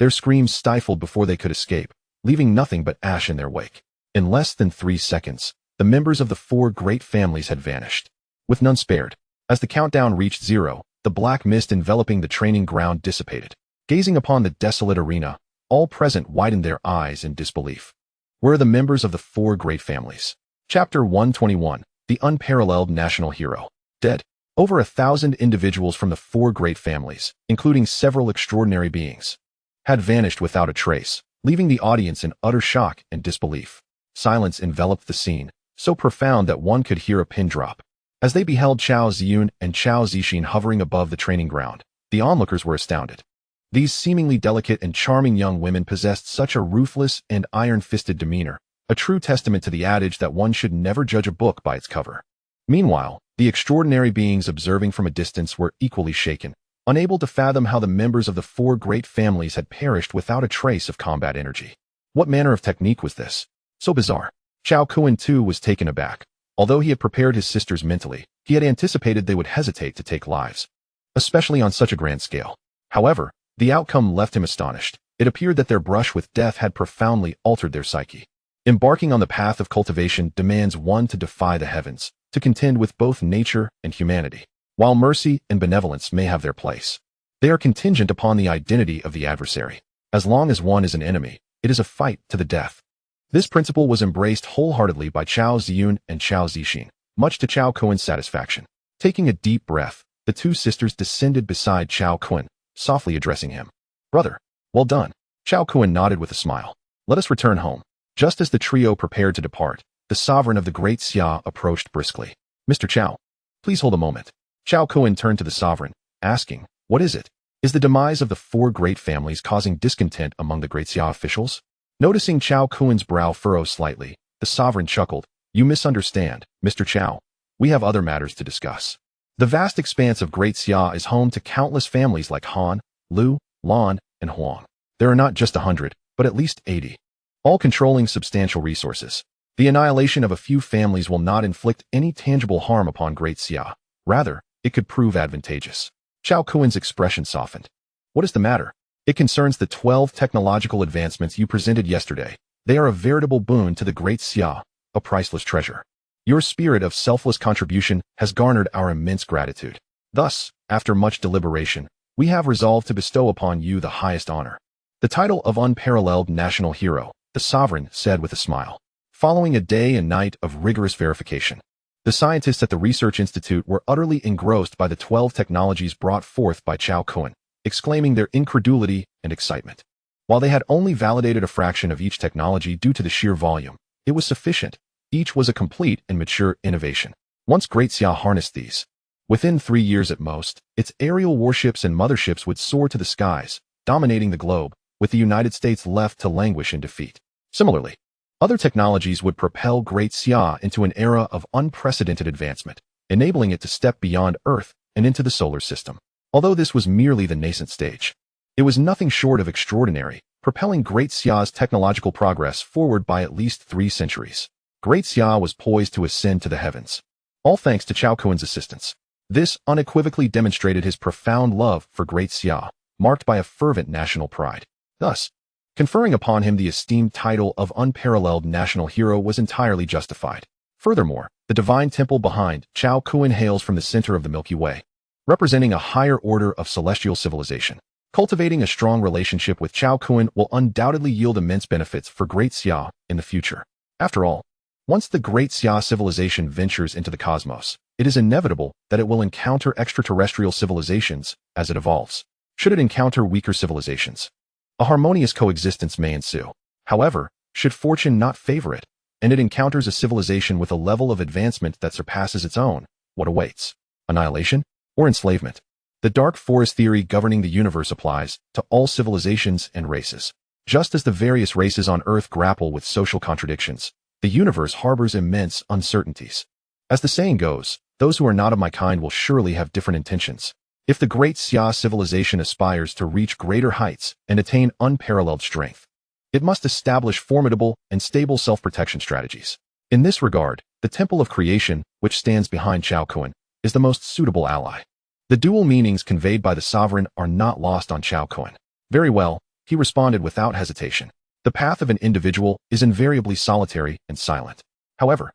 A: Their screams stifled before they could escape, leaving nothing but ash in their wake. In less than 3 seconds, the members of the four great families had vanished, with none spared. As the countdown reached 0, the black mist enveloping the training ground dissipated. Gazing upon the desolate arena, all present widened their eyes in disbelief. Where are the members of the four great families? Chapter 121, The Unparalleled National Hero. Dead. Over 1,000 individuals from the four great families, including several extraordinary beings, had vanished without a trace, leaving the audience in utter shock and disbelief. Silence enveloped the scene, so profound that one could hear a pin drop. As they beheld Cao Ziyun and Cao Zixin hovering above the training ground, the onlookers were astounded. These seemingly delicate and charming young women possessed such a ruthless and iron-fisted demeanor, a true testament to the adage that one should never judge a book by its cover. Meanwhile, the extraordinary beings observing from a distance were equally shaken, unable to fathom how the members of the four great families had perished without a trace of combat energy. What manner of technique was this? So bizarre. Cao Kun too was taken aback. Although he had prepared his sisters mentally, he had anticipated they would hesitate to take lives, especially on such a grand scale. However, the outcome left him astonished. It appeared that their brush with death had profoundly altered their psyche. Embarking on the path of cultivation demands one to defy the heavens, to contend with both nature and humanity. While mercy and benevolence may have their place, they are contingent upon the identity of the adversary. As long as one is an enemy, it is a fight to the death. This principle was embraced wholeheartedly by Cao Ziyun and Cao Zixin, much to Cao Kun's satisfaction. Taking a deep breath, the two sisters descended beside Cao Kun, softly addressing him. "Brother, well done." Cao Kun nodded with a smile. "Let us return home." Just as the trio prepared to depart, the sovereign of the Great Xia approached briskly. "Mr. Cao, please hold a moment." Cao Kun turned to the sovereign, asking, "What is it? Is the demise of the four great families causing discontent among the Great Xia officials?" Noticing Cao Kun's brow furrow slightly, the sovereign chuckled. "You misunderstand, Mr. Cao. We have other matters to discuss. The vast expanse of Great Xia is home to countless families like Han, Lu, Lan, and Huang. There are not just 100, but at least 80, all controlling substantial resources. The annihilation of a few families will not inflict any tangible harm upon Great Xia. Rather, it could prove advantageous." Cao Kun's expression softened. "What is the matter?" "It concerns the 12 technological advancements you presented yesterday. They are a veritable boon to the Great Xia, a priceless treasure. Your spirit of selfless contribution has garnered our immense gratitude. Thus, after much deliberation, we have resolved to bestow upon you the highest honor, the title of Unparalleled National Hero," the sovereign said with a smile. Following a day and night of rigorous verification, the scientists at the Research Institute were utterly engrossed by the 12 technologies brought forth by Cao Kun, exclaiming their incredulity and excitement. While they had only validated a fraction of each technology due to the sheer volume, it was sufficient. Each was a complete and mature innovation. Once Great Xia harnessed these, Within 3 years at most, its aerial warships and motherships would soar to the skies, dominating the globe, with the United States left to languish in defeat. Similarly, other technologies would propel Great Xia into an era of unprecedented advancement, enabling it to step beyond Earth and into the solar system. Although this was merely the nascent stage, it was nothing short of extraordinary, propelling Great Xia's technological progress forward by at least 3 centuries. Great Xia was poised to ascend to the heavens, all thanks to Cao Kun's assistance. This unequivocally demonstrated his profound love for Great Xia, marked by a fervent national pride. Thus, conferring upon him the esteemed title of unparalleled national hero was entirely justified. Furthermore, the divine temple behind Cao Kun hails from the center of the Milky Way, representing a higher order of celestial civilization. Cultivating a strong relationship with Cao Kun will undoubtedly yield immense benefits for Great Xia in the future. After all, once the Great Xia civilization ventures into the cosmos, it is inevitable that it will encounter extraterrestrial civilizations as it evolves. Should it encounter weaker civilizations, a harmonious coexistence may ensue. However, should fortune not favor it, and it encounters a civilization with a level of advancement that surpasses its own, what awaits? Annihilation or enslavement? The dark forest theory governing the universe applies to all civilizations and races. Just as the various races on Earth grapple with social contradictions, the universe harbors immense uncertainties. As the saying goes, those who are not of my kind will surely have different intentions. If the Great Xia civilization aspires to reach greater heights and attain unparalleled strength, it must establish formidable and stable self-protection strategies. In this regard, the Temple of Creation, which stands behind Cao Kun, is the most suitable ally. The dual meanings conveyed by the sovereign are not lost on Cao Kun. Very well, he responded without hesitation. The path of an individual is invariably solitary and silent. However,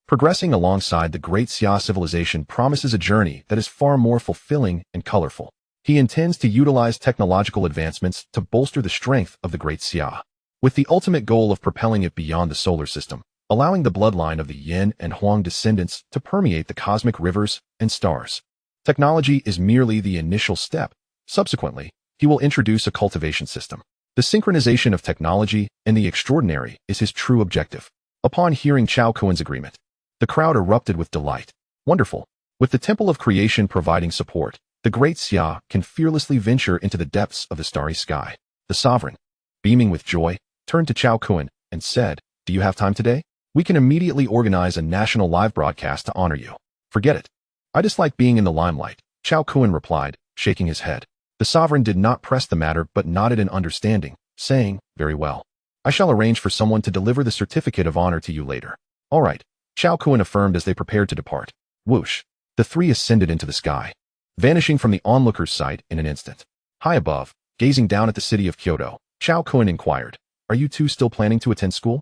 A: progressing alongside the Great Xia civilization promises a journey that is far more fulfilling and colorful. He intends to utilize technological advancements to bolster the strength of the Great Xia, with the ultimate goal of propelling it beyond the solar system, allowing the bloodline of the Yin and Huang descendants to permeate the cosmic rivers and stars. Technology is merely the initial step. Subsequently, he will introduce a cultivation system. The synchronization of technology and the extraordinary is his true objective. Upon hearing Cao Kun's agreement, the crowd erupted with delight. Wonderful. With the Temple of Creation providing support, the Great Xia can fearlessly venture into the depths of the starry sky. The sovereign, beaming with joy, turned to Cao Kun and said, "Do you have time today? We can immediately organize a national live broadcast to honor you." "Forget it. I dislike being in the limelight," Cao Kun replied, shaking his head. The sovereign did not press the matter but nodded in understanding, saying, "Very well. I shall arrange for someone to deliver the certificate of honor to you later." "All right," Cao Kun affirmed as they prepared to depart. Whoosh! The three ascended into the sky, vanishing from the onlooker's sight in an instant. High above, gazing down at the city of Kyoto, Cao Kun inquired, "Are you two still planning to attend school?"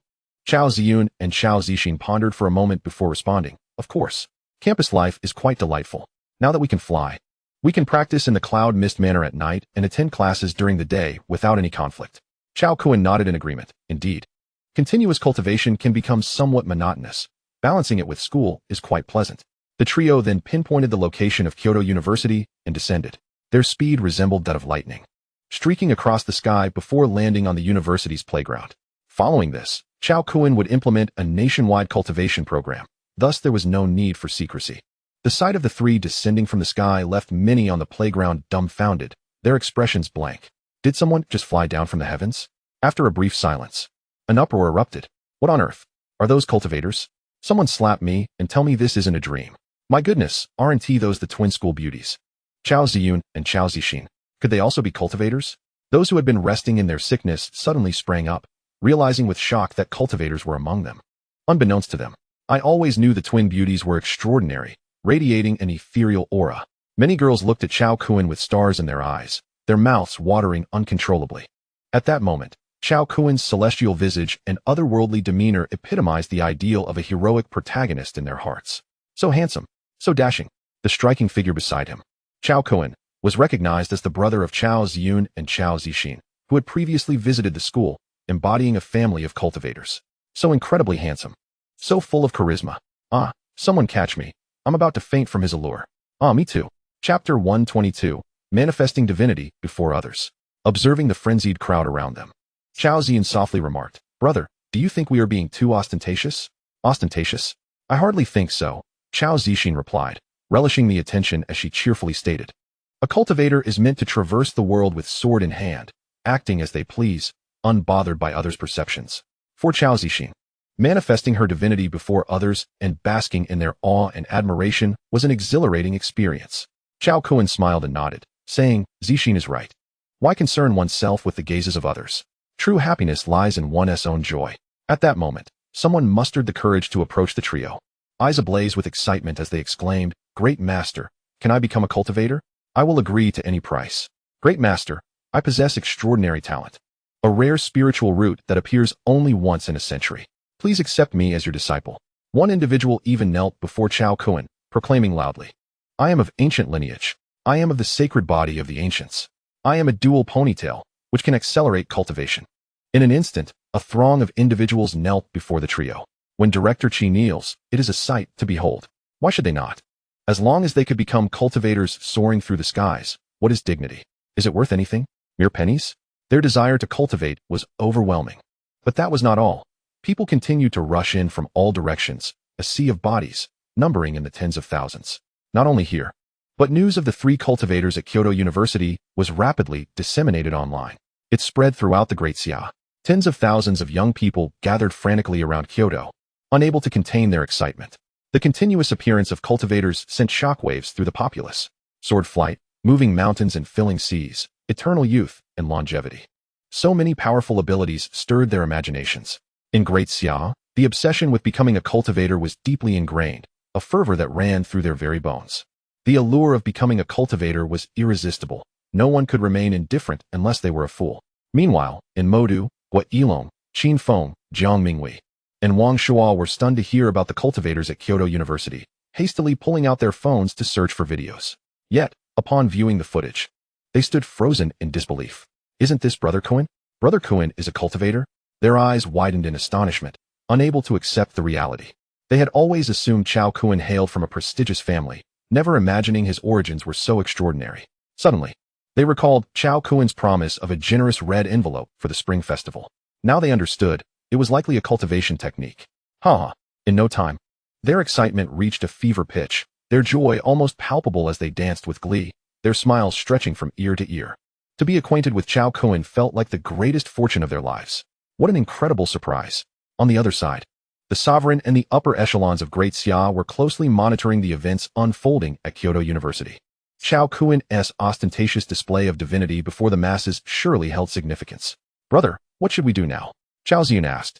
A: Cao Ziyun and Cao Zixin pondered for a moment before responding, "Of course. Campus life is quite delightful. Now that we can fly, we can practice in the cloud mist manner at night and attend classes during the day without any conflict." Cao Kun nodded in agreement. Indeed, continuous cultivation can become somewhat monotonous. Balancing it with school is quite pleasant. The trio then pinpointed the location of Kyoto University and descended. Their speed resembled that of lightning, streaking across the sky before landing on the university's playground. Following this, Cao Kun would implement a nationwide cultivation program. Thus, there was no need for secrecy. The sight of the three descending from the sky left many on the playground dumbfounded, their expressions blank. Did someone just fly down from the heavens? After a brief silence, an uproar erupted. "What on earth? Are those cultivators? Someone slap me and tell me this isn't a dream. My goodness, aren't those the twin school beauties? Cao Ziyun and Cao Zixin. Could they also be cultivators?" Those who had been resting in their sickness suddenly sprang up, realizing with shock that cultivators were among them. Unbeknownst to them, I always knew the twin beauties were extraordinary, radiating an ethereal aura. Many girls looked at Cao Kun with stars in their eyes, their mouths watering uncontrollably. At that moment, Cao Kun's celestial visage and otherworldly demeanor epitomized the ideal of a heroic protagonist in their hearts. So handsome, so dashing. The striking figure beside him, Cao Kun, was recognized as the brother of Cao Ziyun and Cao Zixin, who had previously visited the school, embodying a family of cultivators. So incredibly handsome, so full of charisma. Ah, someone catch me. I'm about to faint from his allure. Ah, me too. Chapter 122, Manifesting Divinity Before Others. Observing the frenzied crowd around them, Cao Ziyun softly remarked, "Brother, do you think we are being too ostentatious?" "Ostentatious? I hardly think so," Cao Zixin replied, relishing the attention as she cheerfully stated. A cultivator is meant to traverse the world with sword in hand, acting as they please, unbothered by others' perceptions. For Cao Zixin, manifesting her divinity before others and basking in their awe and admiration was an exhilarating experience. Cao Kun smiled and nodded, saying, Zixin is right. Why concern oneself with the gazes of others? True happiness lies in one's own joy. At that moment, someone mustered the courage to approach the trio, eyes ablaze with excitement as they exclaimed, Great Master, can I become a cultivator? I will agree to any price. Great Master, I possess extraordinary talent, a rare spiritual root that appears only once in a century. Please accept me as your disciple. One individual even knelt before Cao Kun, proclaiming loudly, I am of ancient lineage. I am of the sacred body of the ancients. I am a dual ponytail, which can accelerate cultivation. In an instant, a throng of individuals knelt before the trio. When Director Qi kneels, it is a sight to behold. Why should they not? As long as they could become cultivators soaring through the skies, what is dignity? Is it worth anything? Mere pennies? Their desire to cultivate was overwhelming. But that was not all. People continued to rush in from all directions, a sea of bodies, numbering in the tens of thousands. Not only here, but news of the 3 cultivators at Kyoto University was rapidly disseminated online. It spread throughout the Great Xia. Tens of thousands of young people gathered frantically around Kyoto, unable to contain their excitement. The continuous appearance of cultivators sent shockwaves through the populace. Sword flight, moving mountains and filling seas, eternal youth and longevity. So many powerful abilities stirred their imaginations. In Great Xia, the obsession with becoming a cultivator was deeply ingrained, a fervor that ran through their very bones. The allure of becoming a cultivator was irresistible. No one could remain indifferent unless they were a fool. Meanwhile, in Modu, Gua Yilong, Qin Feng, Jiang Mingwei, and Wang Shuo were stunned to hear about the cultivators at Kyoto University, hastily pulling out their phones to search for videos. Yet, upon viewing the footage, they stood frozen in disbelief. Isn't this Brother Kun? Brother Kun is a cultivator? Their eyes widened in astonishment, unable to accept the reality. They had always assumed Cao Kun hailed from a prestigious family, never imagining his origins were so extraordinary. Suddenly, they recalled Cao Kun's promise of a generous red envelope for the Spring Festival. Now they understood, it was likely a cultivation technique. In no time, their excitement reached a fever pitch, their joy almost palpable as they danced with glee, their smiles stretching from ear to ear. To be acquainted with Cao Kun felt like the greatest fortune of their lives. What an incredible surprise. On the other side, the sovereign and the upper echelons of Great Xia were closely monitoring the events unfolding at Kyoto University. Cao Kun's ostentatious display of divinity before the masses surely held significance. Brother, what should we do now? Cao Zixin asked,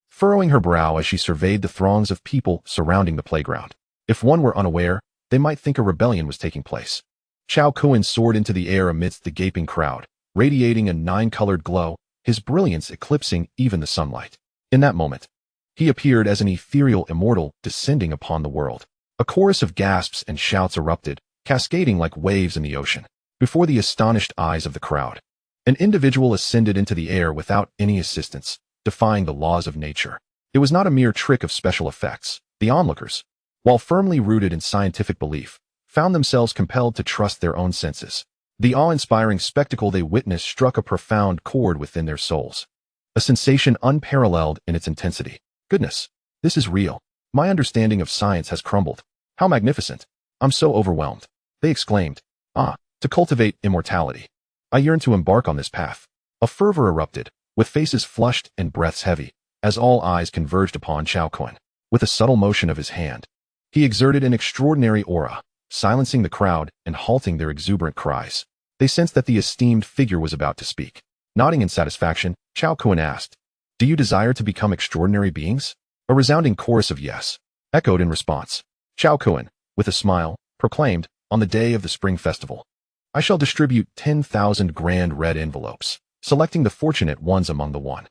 A: furrowing her brow as she surveyed the throngs of people surrounding the playground. If one were unaware, they might think a rebellion was taking place. Cao Kun soared into the air amidst the gaping crowd, radiating a 9-colored glow, his brilliance eclipsing even the sunlight. In that moment, he appeared as an ethereal immortal descending upon the world. A chorus of gasps and shouts erupted, cascading like waves in the ocean. Before the astonished eyes of the crowd, an individual ascended into the air without any assistance, defying the laws of nature. It was not a mere trick of special effects. The onlookers, while firmly rooted in scientific belief, found themselves compelled to trust their own senses. The awe-inspiring spectacle they witnessed struck a profound chord within their souls. A sensation unparalleled in its intensity. Goodness, this is real. My understanding of science has crumbled. How magnificent. I'm so overwhelmed. They exclaimed. To cultivate immortality. I yearn to embark on this path. A fervor erupted, with faces flushed and breaths heavy, as all eyes converged upon Cao Kun. With a subtle motion of his hand, he exerted an extraordinary aura, silencing the crowd and halting their exuberant cries. They sensed that the esteemed figure was about to speak. Nodding in satisfaction, Cao Kun asked, Do you desire to become extraordinary beings? A resounding chorus of yes echoed in response. Cao Kun, with a smile, proclaimed, On the day of the Spring Festival, I shall distribute 10,000 grand red envelopes, selecting the fortunate ones among the 1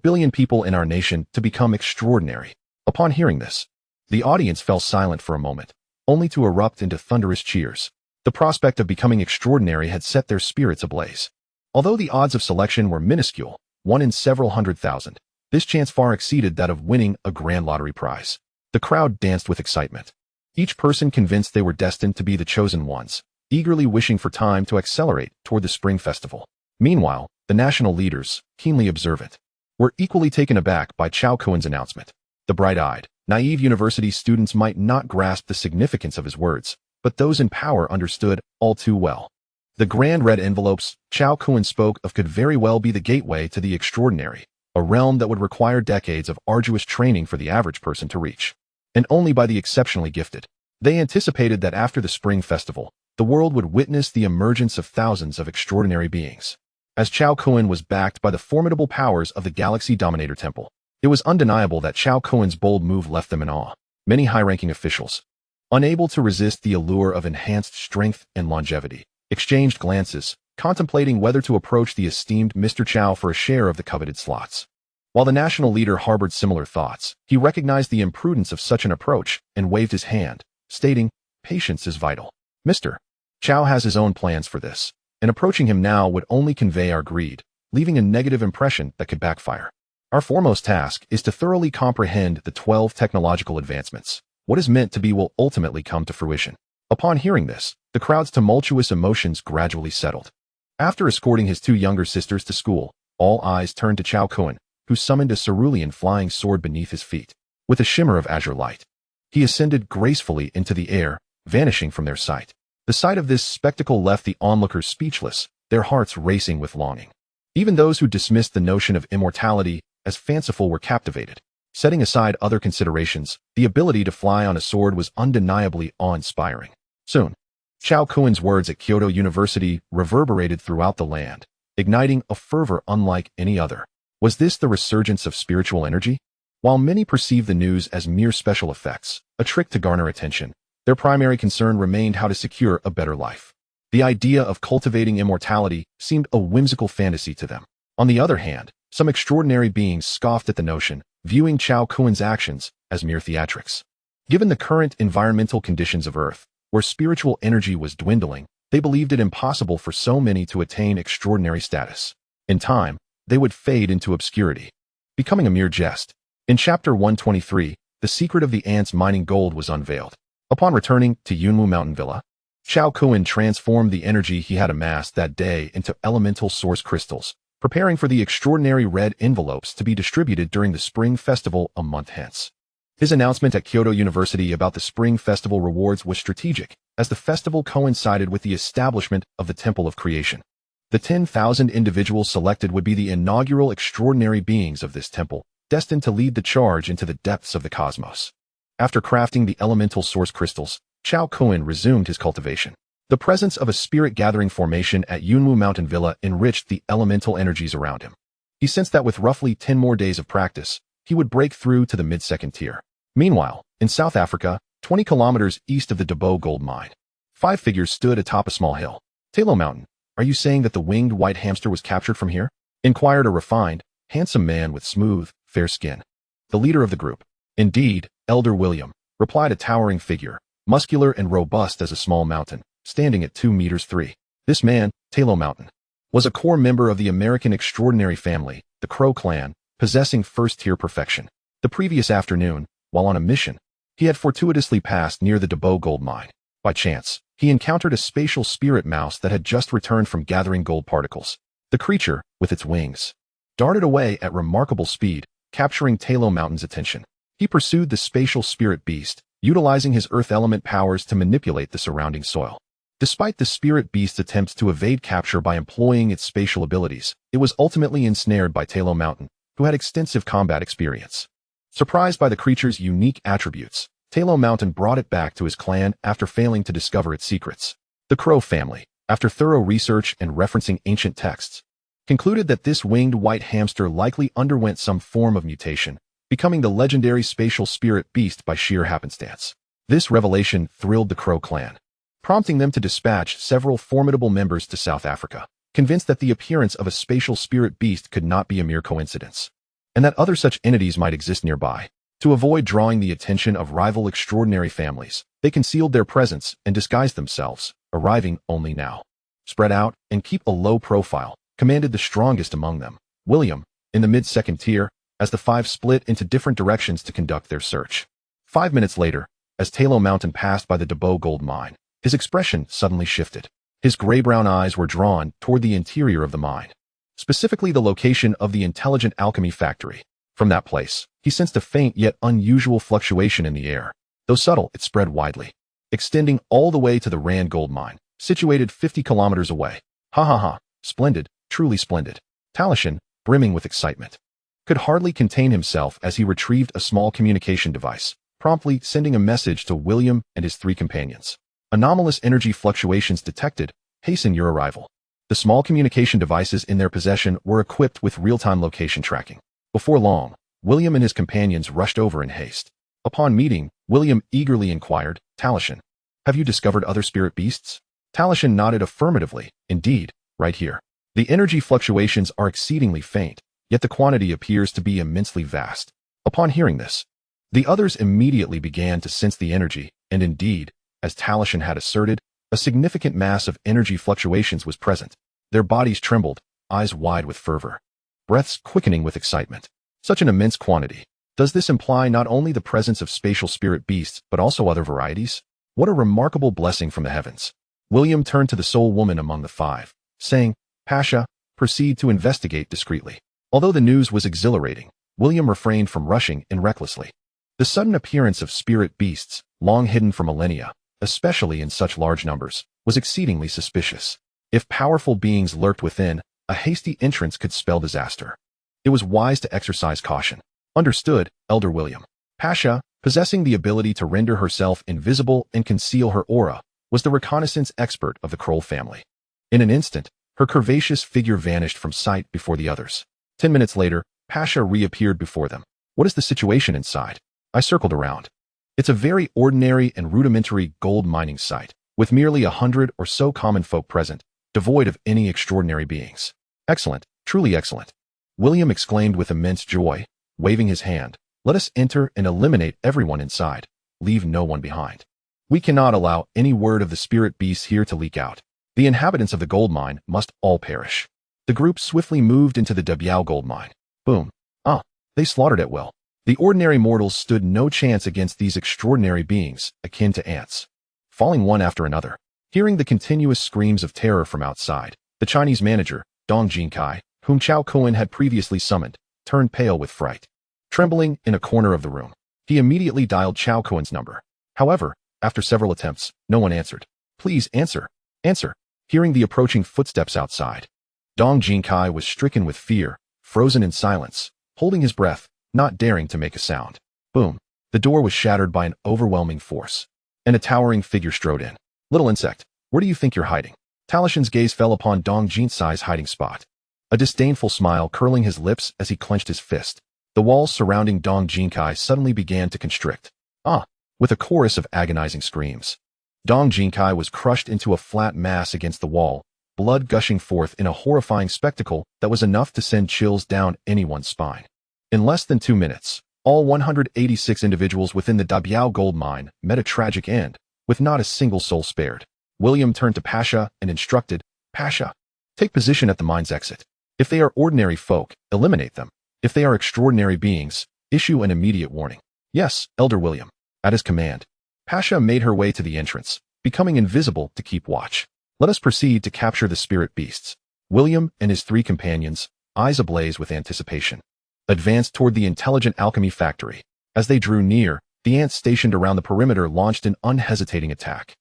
A: billion people in our nation to become extraordinary. Upon hearing this, the audience fell silent for a moment, only to erupt into thunderous cheers. The prospect of becoming extraordinary had set their spirits ablaze. Although the odds of selection were minuscule, 1 in several 100,000, this chance far exceeded that of winning a grand lottery prize. The crowd danced with excitement, each person convinced they were destined to be the chosen ones, eagerly wishing for time to accelerate toward the Spring Festival. Meanwhile, the national leaders, keenly observant, were equally taken aback by Cao Kun's announcement. The bright-eyed, naive university students might not grasp the significance of his words, but those in power understood all too well. The grand red envelopes Cao Kun spoke of could very well be the gateway to the extraordinary, a realm that would require decades of arduous training for the average person to reach, and only by the exceptionally gifted. They anticipated that after the Spring Festival, the world would witness the emergence of thousands of extraordinary beings. As Cao Kun was backed by the formidable powers of the Galaxy Dominator Temple, it was undeniable that Cao Kun's bold move left them in awe. Many high-ranking officials, unable to resist the allure of enhanced strength and longevity, exchanged glances, contemplating whether to approach the esteemed Mr. Cao for a share of the coveted slots. While the national leader harbored similar thoughts, he recognized the imprudence of such an approach and waved his hand, stating, "Patience is vital. Mr. Cao has his own plans for this, and approaching him now would only convey our greed, leaving a negative impression that could backfire. Our foremost task is to thoroughly comprehend the 12 technological advancements. What is meant to be will ultimately come to fruition." Upon hearing this, the crowd's tumultuous emotions gradually settled. After escorting his two younger sisters to school, all eyes turned to Cao Kun, who summoned a cerulean flying sword beneath his feet. With a shimmer of azure light, he ascended gracefully into the air, vanishing from their sight. The sight of this spectacle left the onlookers speechless, their hearts racing with longing. Even those who dismissed the notion of immortality as fanciful were captivated. Setting aside other considerations, the ability to fly on a sword was undeniably awe-inspiring. Soon, Cao Kun's words at Kyoto University reverberated throughout the land, igniting a fervor unlike any other. Was this the resurgence of spiritual energy? While many perceived the news as mere special effects, a trick to garner attention, their primary concern remained how to secure a better life. The idea of cultivating immortality seemed a whimsical fantasy to them. On the other hand, some extraordinary beings scoffed at the notion, viewing Cao Kun's actions as mere theatrics. Given the current environmental conditions of Earth, where spiritual energy was dwindling, they believed it impossible for so many to attain extraordinary status. In time, they would fade into obscurity, becoming a mere jest. In Chapter 123, the secret of the ants mining gold was unveiled. Upon returning to Yunwu Mountain Villa, Cao Kun transformed the energy he had amassed that day into elemental source crystals, preparing for the extraordinary red envelopes to be distributed during the Spring Festival a month hence. His announcement at Kyoto University about the Spring Festival rewards was strategic, as the festival coincided with the establishment of the Temple of Creation. The 10,000 individuals selected would be the inaugural extraordinary beings of this temple, destined to lead the charge into the depths of the cosmos. After crafting the elemental source crystals, Cao Kun resumed his cultivation. The presence of a spirit-gathering formation at Yunwu Mountain Villa enriched the elemental energies around him. He sensed that with roughly 10 more days of practice, he would break through to the mid-second tier. Meanwhile, in South Africa, 20 kilometers east of the Dabo gold mine, 5 figures stood atop a small hill. "Talo Mountain, are you saying that the winged white hamster was captured from here?" inquired a refined, handsome man with smooth, fair skin. The leader of the group. "Indeed, Elder William," replied a towering figure, muscular and robust as a small mountain, standing at 2 meters 3. This man, Talo Mountain, was a core member of the American extraordinary family, the Crow clan, possessing first-tier perfection. The previous afternoon, while on a mission, he had fortuitously passed near the Dabo gold mine. By chance, he encountered a spatial spirit mouse that had just returned from gathering gold particles. The creature, with its wings, darted away at remarkable speed, capturing Talo Mountain's attention. He pursued the spatial spirit beast, utilizing his earth element powers to manipulate the surrounding soil. Despite the spirit beast's attempts to evade capture by employing its spatial abilities, it was ultimately ensnared by Talo Mountain, who had extensive combat experience. Surprised by the creature's unique attributes, Talo Mountain brought it back to his clan after failing to discover its secrets. The Crow family, after thorough research and referencing ancient texts, concluded that this winged white hamster likely underwent some form of mutation, becoming the legendary spatial spirit beast by sheer happenstance. This revelation thrilled the Crow clan, prompting them to dispatch several formidable members to South Africa, convinced that the appearance of a spatial spirit beast could not be a mere coincidence, and that other such entities might exist nearby. To avoid drawing the attention of rival extraordinary families, they concealed their presence and disguised themselves, arriving only now. "Spread out and keep a low profile," commanded the strongest among them, William, in the mid-second tier, as the 5 split into different directions to conduct their search. 5 minutes later, as Talo Mountain passed by the Dabo gold mine, his expression suddenly shifted. His gray-brown eyes were drawn toward the interior of the mine, specifically the location of the intelligent alchemy factory. From that place, he sensed a faint yet unusual fluctuation in the air. Though subtle, it spread widely. extending all the way to the Rand gold mine, situated 50 kilometers away. Ha ha ha, splendid, truly splendid. Talashin, brimming with excitement, could hardly contain himself as he retrieved a small communication device, promptly sending a message to William and his 3 companions. Anomalous energy fluctuations detected. Hasten your arrival. The small communication devices in their possession were equipped with real-time location tracking. Before long, William and his companions rushed over in haste. Upon meeting, William eagerly inquired, Talashin, have you discovered other spirit beasts? Talashin nodded affirmatively. Indeed, right here. The energy fluctuations are exceedingly faint, yet the quantity appears to be immensely vast. Upon hearing this, the others immediately began to sense the energy, and indeed, as Talashin had asserted, a significant mass of energy fluctuations was present. Their bodies trembled, eyes wide with fervor, breaths quickening with excitement. Such an immense quantity. Does this imply not only the presence of spatial spirit beasts, but also other varieties? What a remarkable blessing from the heavens. William turned to the sole woman among the 5, saying, Pasha, proceed to investigate discreetly. Although the news was exhilarating, William refrained from rushing in recklessly. The sudden appearance of spirit beasts, long hidden for millennia, especially in such large numbers, was exceedingly suspicious. If powerful beings lurked within, a hasty entrance could spell disaster. It was wise to exercise caution. Understood, Elder William. Pasha, possessing the ability to render herself invisible and conceal her aura, was the reconnaissance expert of the Kroll family. In an instant, her curvaceous figure vanished from sight before the others. 10 minutes later, Pasha reappeared before them. What is the situation inside? I circled around. It's a very ordinary and rudimentary gold mining site, with merely 100 or so common folk present, devoid of any extraordinary beings. Excellent, truly excellent. William exclaimed with immense joy, waving his hand. Let us enter and eliminate everyone inside. Leave no one behind. We cannot allow any word of the spirit beasts here to leak out. The inhabitants of the gold mine must all perish. The group swiftly moved into the Dabiao gold mine. Boom. They slaughtered at will. The ordinary mortals stood no chance against these extraordinary beings, akin to ants, falling one after another. Hearing the continuous screams of terror from outside, the Chinese manager, Dong Jinkai, whom Cao Kun had previously summoned, turned pale with fright. Trembling in a corner of the room, he immediately dialed Cao Kun's number. However, after several attempts, no one answered. Please answer. Answer. Hearing the approaching footsteps outside, Dong Jinkai was stricken with fear, frozen in silence, holding his breath, not daring to make a sound. Boom. The door was shattered by an overwhelming force, and a towering figure strode in. Little insect, where do you think you're hiding? Talashin's gaze fell upon Dong Jinkai's hiding spot, a disdainful smile curling his lips as he clenched his fist. The walls surrounding Dong Jinkai suddenly began to constrict. With a chorus of agonizing screams. Dong Jinkai was crushed into a flat mass against the wall, blood gushing forth in a horrifying spectacle that was enough to send chills down anyone's spine. In less than 2 minutes, all 186 individuals within the Dabiao gold mine met a tragic end, with not a single soul spared. William turned to Pasha and instructed, Pasha, take position at the mine's exit. If they are ordinary folk, eliminate them. If they are extraordinary beings, issue an immediate warning. Yes, Elder William. At his command, Pasha made her way to the entrance, becoming invisible to keep watch. Let us proceed to capture the spirit beasts. William and his 3 companions, eyes ablaze with anticipation, advanced toward the intelligent alchemy factory. As they drew near, the ants stationed around the perimeter launched an unhesitating attack.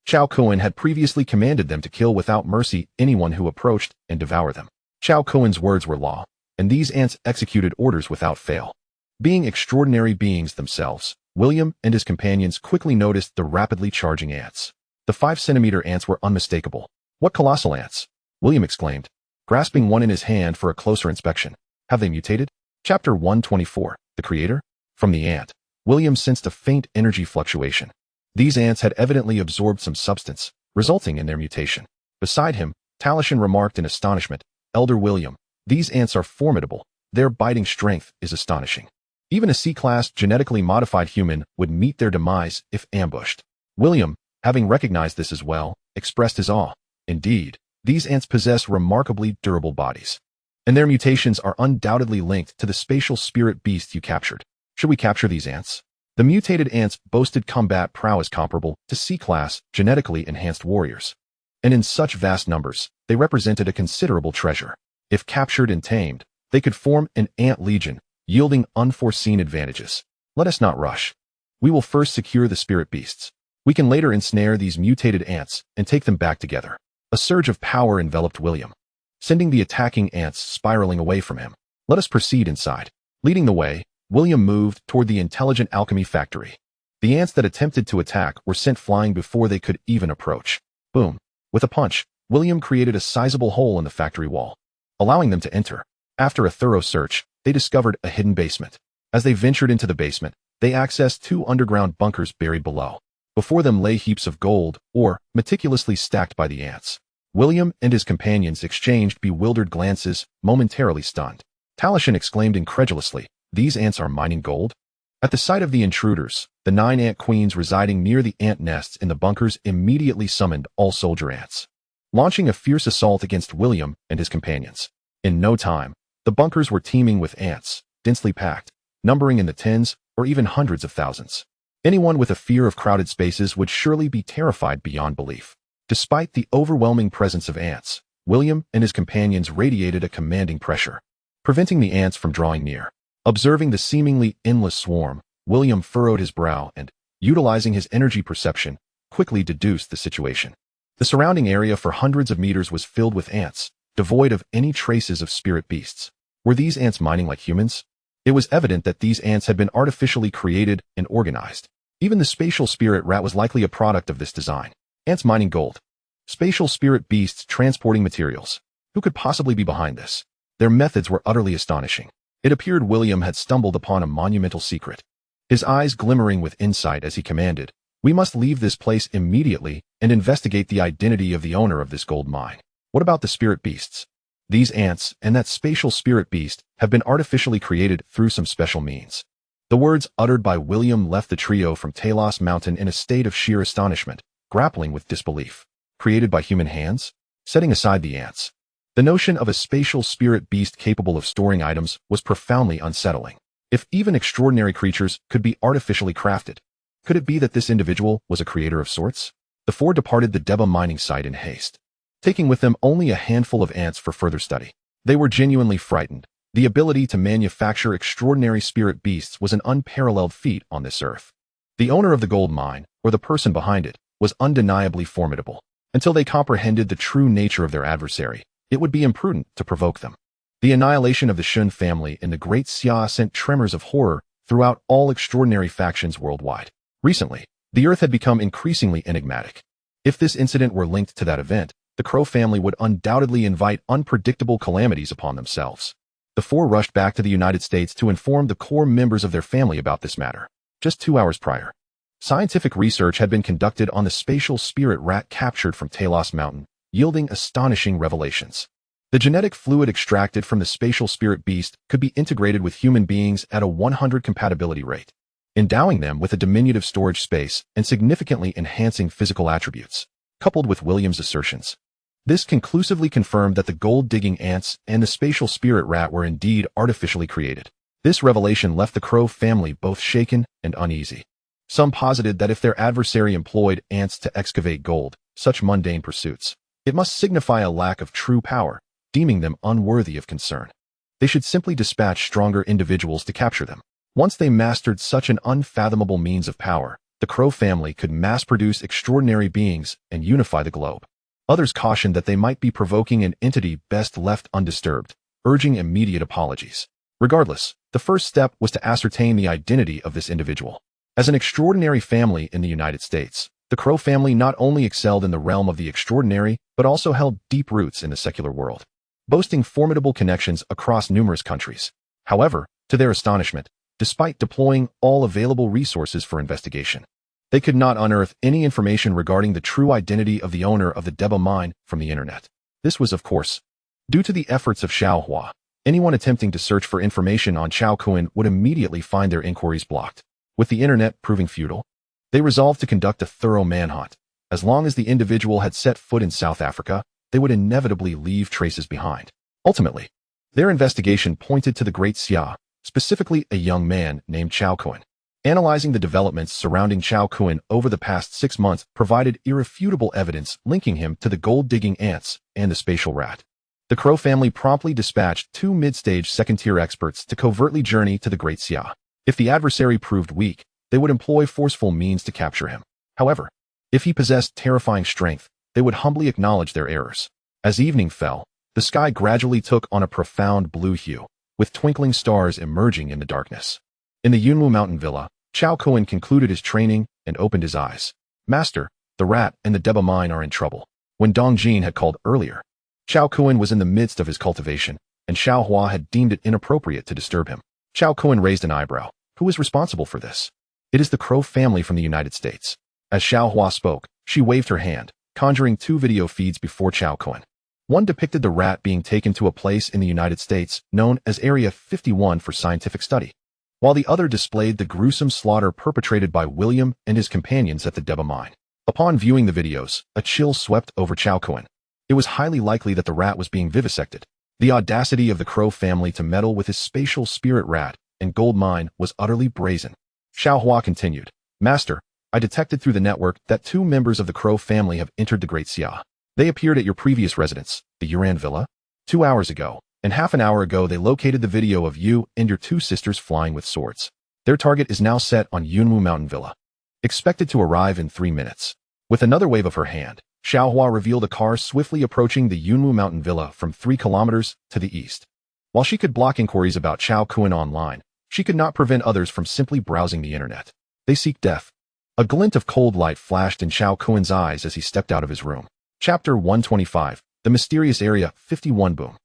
A: Cao Kun had previously commanded them to kill without mercy anyone who approached and devour them. Cao Kun's words were law, and these ants executed orders without fail. Being extraordinary beings themselves, William and his companions quickly noticed the rapidly charging ants. The 5-centimeter ants were unmistakable. What colossal ants? William exclaimed, grasping one in his hand for a closer inspection. Have they mutated? Chapter 124, The Creator? From the ant, William sensed a faint energy fluctuation. These ants had evidently absorbed some substance, resulting in their mutation. Beside him, Talashin remarked in astonishment, Elder William, these ants are formidable. Their biting strength is astonishing. Even a C-class genetically modified human would meet their demise if ambushed. William, having recognized this as well, expressed his awe. Indeed, these ants possess remarkably durable bodies, and their mutations are undoubtedly linked to the spatial spirit beast you captured. Should we capture these ants? The mutated ants boasted combat prowess comparable to C-class genetically enhanced warriors, and in such vast numbers, they represented a considerable treasure. If captured and tamed, they could form an ant legion, yielding unforeseen advantages. Let us not rush. We will first secure the spirit beasts. We can later ensnare these mutated ants and take them back together. A surge of power enveloped William, sending the attacking ants spiraling away from him. Let us proceed inside. Leading the way, William moved toward the intelligent alchemy factory. The ants that attempted to attack were sent flying before they could even approach. Boom. With a punch, William created a sizable hole in the factory wall, allowing them to enter. After a thorough search, they discovered a hidden basement. As they ventured into the basement, they accessed two underground bunkers buried below. Before them lay heaps of gold, ore, meticulously stacked by the ants. William and his companions exchanged bewildered glances, momentarily stunned. Talishan exclaimed incredulously, "These ants are mining gold?" At the sight of the intruders, the 9 ant queens residing near the ant nests in the bunkers immediately summoned all soldier ants, launching a fierce assault against William and his companions. In no time, the bunkers were teeming with ants, densely packed, numbering in the tens or even hundreds of thousands. Anyone with a fear of crowded spaces would surely be terrified beyond belief. Despite the overwhelming presence of ants, William and his companions radiated a commanding pressure, preventing the ants from drawing near. Observing the seemingly endless swarm, William furrowed his brow and, utilizing his energy perception, quickly deduced the situation. The surrounding area for hundreds of meters was filled with ants, devoid of any traces of spirit beasts. Were these ants mining like humans? It was evident that these ants had been artificially created and organized. Even the spatial spirit rat was likely a product of this design. Ants mining gold. Spatial spirit beasts transporting materials. Who could possibly be behind this? Their methods were utterly astonishing. It appeared William had stumbled upon a monumental secret. His eyes glimmering with insight as he commanded, "We must leave this place immediately and investigate the identity of the owner of this gold mine. What about the spirit beasts? These ants and that spatial spirit beast have been artificially created through some special means." The words uttered by William left the trio from Talos Mountain in a state of sheer astonishment, grappling with disbelief. Created by human hands? Setting aside the ants, the notion of a spatial spirit beast capable of storing items was profoundly unsettling. If even extraordinary creatures could be artificially crafted, could it be that this individual was a creator of sorts? The four departed the Deba mining site in haste, taking with them only a handful of ants for further study. They were genuinely frightened. The ability to manufacture extraordinary spirit beasts was an unparalleled feat on this earth. The owner of the gold mine, or the person behind it, was undeniably formidable. Until they comprehended the true nature of their adversary, it would be imprudent to provoke them. The annihilation of the Shun family in the Great Xia sent tremors of horror throughout all extraordinary factions worldwide. Recently, the Earth had become increasingly enigmatic. If this incident were linked to that event, the Crow family would undoubtedly invite unpredictable calamities upon themselves. The four rushed back to the United States to inform the core members of their family about this matter. Just 2 hours prior, scientific research had been conducted on the spatial spirit rat captured from Talos Mountain, yielding astonishing revelations. The genetic fluid extracted from the spatial spirit beast could be integrated with human beings at a 100 compatibility rate, endowing them with a diminutive storage space and significantly enhancing physical attributes. Coupled with William's assertions, this conclusively confirmed that the gold-digging ants and the spatial spirit rat were indeed artificially created. This revelation left the Crow family both shaken and uneasy. Some posited that if their adversary employed ants to excavate gold, such mundane pursuits, it must signify a lack of true power, deeming them unworthy of concern. They should simply dispatch stronger individuals to capture them. Once they mastered such an unfathomable means of power, the Crow family could mass-produce extraordinary beings and unify the globe. Others cautioned that they might be provoking an entity best left undisturbed, urging immediate apologies. Regardless, the first step was to ascertain the identity of this individual. As an extraordinary family in the United States, the Crow family not only excelled in the realm of the extraordinary, but also held deep roots in the secular world, boasting formidable connections across numerous countries. However, to their astonishment, despite deploying all available resources for investigation, they could not unearth any information regarding the true identity of the owner of the Deba mine from the internet. This was, of course, due to the efforts of Xiao Hua. Anyone attempting to search for information on Cao Kun would immediately find their inquiries blocked. With the internet proving futile, they resolved to conduct a thorough manhunt. As long as the individual had set foot in South Africa, they would inevitably leave traces behind. Ultimately, their investigation pointed to the Great Xia, specifically a young man named Cao Kun. Analyzing the developments surrounding Cao Kun over the past 6 months provided irrefutable evidence linking him to the gold-digging ants and the spatial rat. The Crow family promptly dispatched 2 mid-stage second-tier experts to covertly journey to the Great Xia. If the adversary proved weak, they would employ forceful means to capture him. However, If he possessed terrifying strength, they would humbly acknowledge their errors. As evening fell, the sky gradually took on a profound blue hue, with twinkling stars emerging in the darkness. In the Yunwu Mountain Villa, Cao Kun concluded his training and opened his eyes. Master, the rat and the Deba mine are in trouble. When Dong Jin had called earlier, Cao Kun was in the midst of his cultivation, and Xiao Hua had deemed it inappropriate to disturb him. Cao Kun raised an eyebrow. Who is responsible for this? It is the Crow family from the United States. As Xiao Hua spoke, she waved her hand, conjuring two video feeds before Cao Kun. One depicted the rat being taken to a place in the United States known as Area 51 for scientific study, while the other displayed the gruesome slaughter perpetrated by William and his companions at the Deba mine. Upon viewing the videos, a chill swept over Cao Kun. It was highly likely that the rat was being vivisected. The audacity of the Crow family to meddle with his spatial spirit rat and gold mine was utterly brazen. Xiao Hua continued, Master, I detected through the network that 2 members of the Crow family have entered the Great Xia. They appeared at your previous residence, the Yuran Villa, 2 hours ago, and half an hour ago they located the video of you and your 2 sisters flying with swords. Their target is now set on Yunwu Mountain Villa. Expected to arrive in 3 minutes. With another wave of her hand, Xiao Hua revealed a car swiftly approaching the Yunwu Mountain Villa from 3 kilometers to the east. While she could block inquiries about Cao Kun online, she could not prevent others from simply browsing the internet. They seek death. A glint of cold light flashed in Cao Kun's eyes as he stepped out of his room. Chapter 125, The Mysterious Area 51 Boom.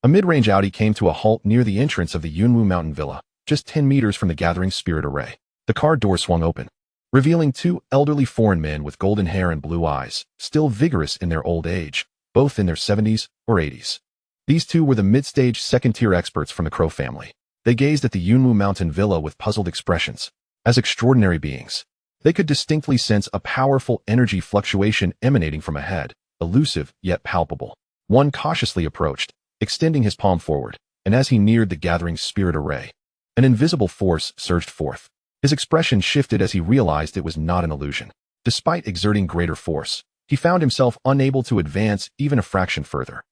A: A mid-range Audi came to a halt near the entrance of the Yunwu Mountain Villa, just 10 meters from the gathering spirit array. The car door swung open, revealing 2 elderly foreign men with golden hair and blue eyes, still vigorous in their old age, both in their 70s or 80s. These 2 were the mid-stage second-tier experts from the Crow family. They gazed at the Yunwu Mountain Villa with puzzled expressions. As extraordinary beings, they could distinctly sense a powerful energy fluctuation emanating from ahead, elusive yet palpable. One cautiously approached, extending his palm forward, and as he neared the gathering spirit array, an invisible force surged forth. His expression shifted as he realized it was not an illusion. Despite exerting greater force, he found himself unable to advance even a fraction further.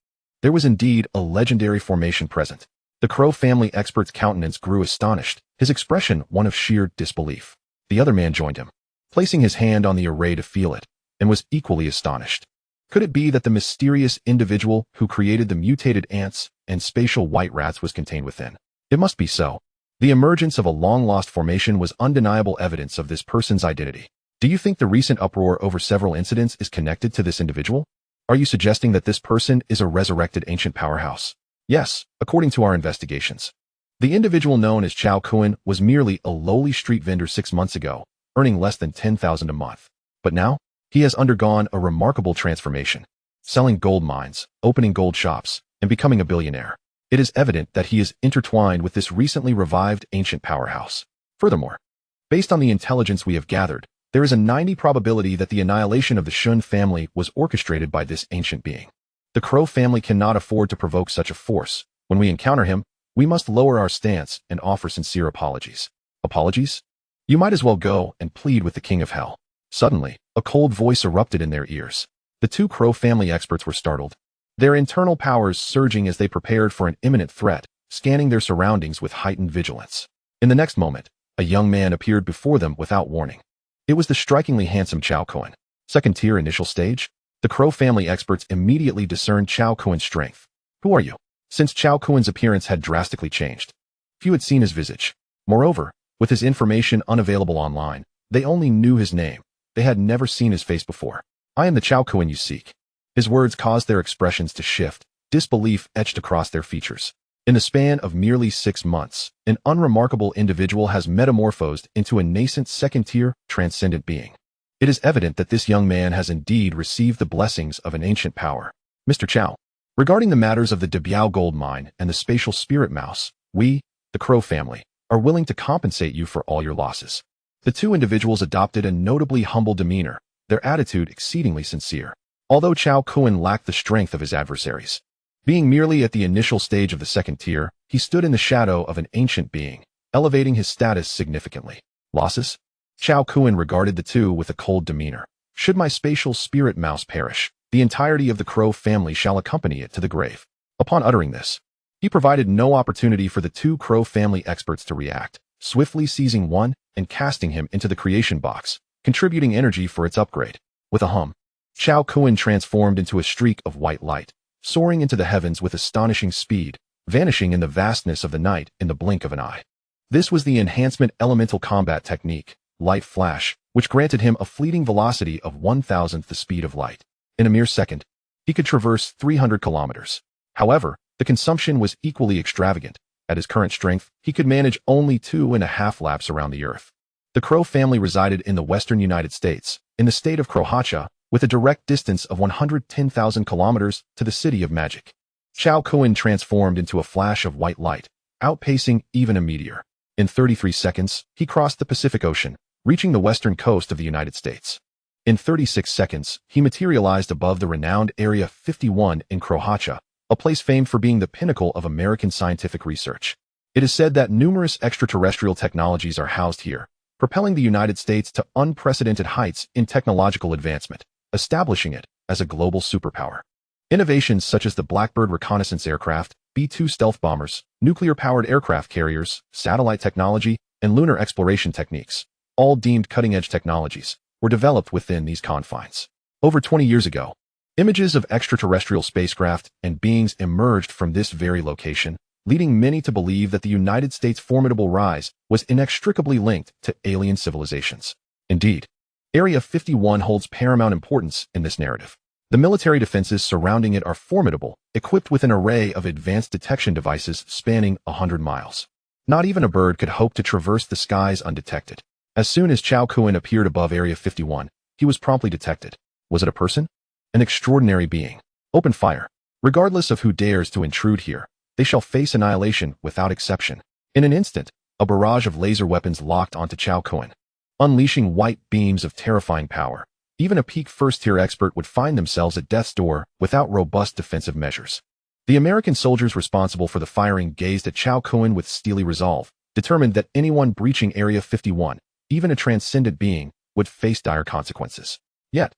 A: There was indeed a legendary formation present. The Crow family expert's countenance grew astonished, his expression one of sheer disbelief. The other man joined him, placing his hand on the array to feel it, and was equally astonished. Could it be that the mysterious individual who created the mutated ants and spatial white rats was contained within? It must be so. The emergence of a long-lost formation was undeniable evidence of this person's identity. Do you think the recent uproar over several incidents is connected to this individual? Are you suggesting that this person is a resurrected ancient powerhouse? Yes, according to our investigations. The individual known as Cao Kun was merely a lowly street vendor 6 months ago, earning less than 10,000 a month. But now, he has undergone a remarkable transformation, selling gold mines, opening gold shops, and becoming a billionaire. It is evident that he is intertwined with this recently revived ancient powerhouse. Furthermore, based on the intelligence we have gathered, there is a 90% probability that the annihilation of the Shun family was orchestrated by this ancient being. The Crow family cannot afford to provoke such a force. When we encounter him, we must lower our stance and offer sincere apologies. Apologies? You might as well go and plead with the King of Hell. Suddenly, a cold voice erupted in their ears. The 2 Crow family experts were startled, their internal powers surging as they prepared for an imminent threat, scanning their surroundings with heightened vigilance. In the next moment, a young man appeared before them without warning. It was the strikingly handsome Cao Kun. Second-tier initial stage? The Crow family experts immediately discerned Cao Kun's strength. Who are you? Since Cao Kun's appearance had drastically changed, few had seen his visage. Moreover, with his information unavailable online, they only knew his name. They had never seen his face before. I am the Cao Kun you seek. His words caused their expressions to shift, disbelief etched across their features. In the span of merely 6 months, an unremarkable individual has metamorphosed into a nascent second-tier, transcendent being. It is evident that this young man has indeed received the blessings of an ancient power. Mr. Cao, regarding the matters of the Debiao gold mine and the spatial spirit mouse, we, the Crow family, are willing to compensate you for all your losses. The 2 individuals adopted a notably humble demeanor, their attitude exceedingly sincere. Although Cao Kun lacked the strength of his adversaries, being merely at the initial stage of the second tier, he stood in the shadow of an ancient being, elevating his status significantly. Losses? Cao Kun regarded the 2 with a cold demeanor. Should my spatial spirit mouse perish, the entirety of the Crow family shall accompany it to the grave. Upon uttering this, he provided no opportunity for the 2 Crow family experts to react, swiftly seizing one and casting him into the creation box, contributing energy for its upgrade. With a hum, Cao Kun transformed into a streak of white light, soaring into the heavens with astonishing speed, vanishing in the vastness of the night in the blink of an eye. This was the enhancement elemental combat technique, Light Flash, which granted him a fleeting velocity of 1,000th the speed of light. In a mere second, he could traverse 300 kilometers. However, the consumption was equally extravagant. At his current strength, he could manage only 2.5 laps around the Earth. The Crow family resided in the western United States, in the state of Croatia, with a direct distance of 110,000 kilometers to the City of Magic. Cao Kun transformed into a flash of white light, outpacing even a meteor. In 33 seconds, he crossed the Pacific Ocean, reaching the western coast of the United States. In 36 seconds, he materialized above the renowned Area 51 in Croatia, a place famed for being the pinnacle of American scientific research. It is said that numerous extraterrestrial technologies are housed here, propelling the United States to unprecedented heights in technological advancement, establishing it as a global superpower. Innovations such as the Blackbird reconnaissance aircraft, B-2 stealth bombers, nuclear-powered aircraft carriers, satellite technology, and lunar exploration techniques, all deemed cutting-edge technologies, were developed within these confines. Over 20 years ago, images of extraterrestrial spacecraft and beings emerged from this very location, leading many to believe that the United States' formidable rise was inextricably linked to alien civilizations. Indeed, Area 51 holds paramount importance in this narrative. The military defenses surrounding it are formidable, equipped with an array of advanced detection devices spanning 100 miles. Not even a bird could hope to traverse the skies undetected. As soon as Cao Kun appeared above Area 51, he was promptly detected. Was it a person? An extraordinary being. Open fire. Regardless of who dares to intrude here, they shall face annihilation without exception. In an instant, a barrage of laser weapons locked onto Cao Kun, unleashing white beams of terrifying power. Even a peak first-tier expert would find themselves at death's door without robust defensive measures. The American soldiers responsible for the firing gazed at Cao Kun with steely resolve, determined that anyone breaching Area 51, even a transcendent being, would face dire consequences. Yet,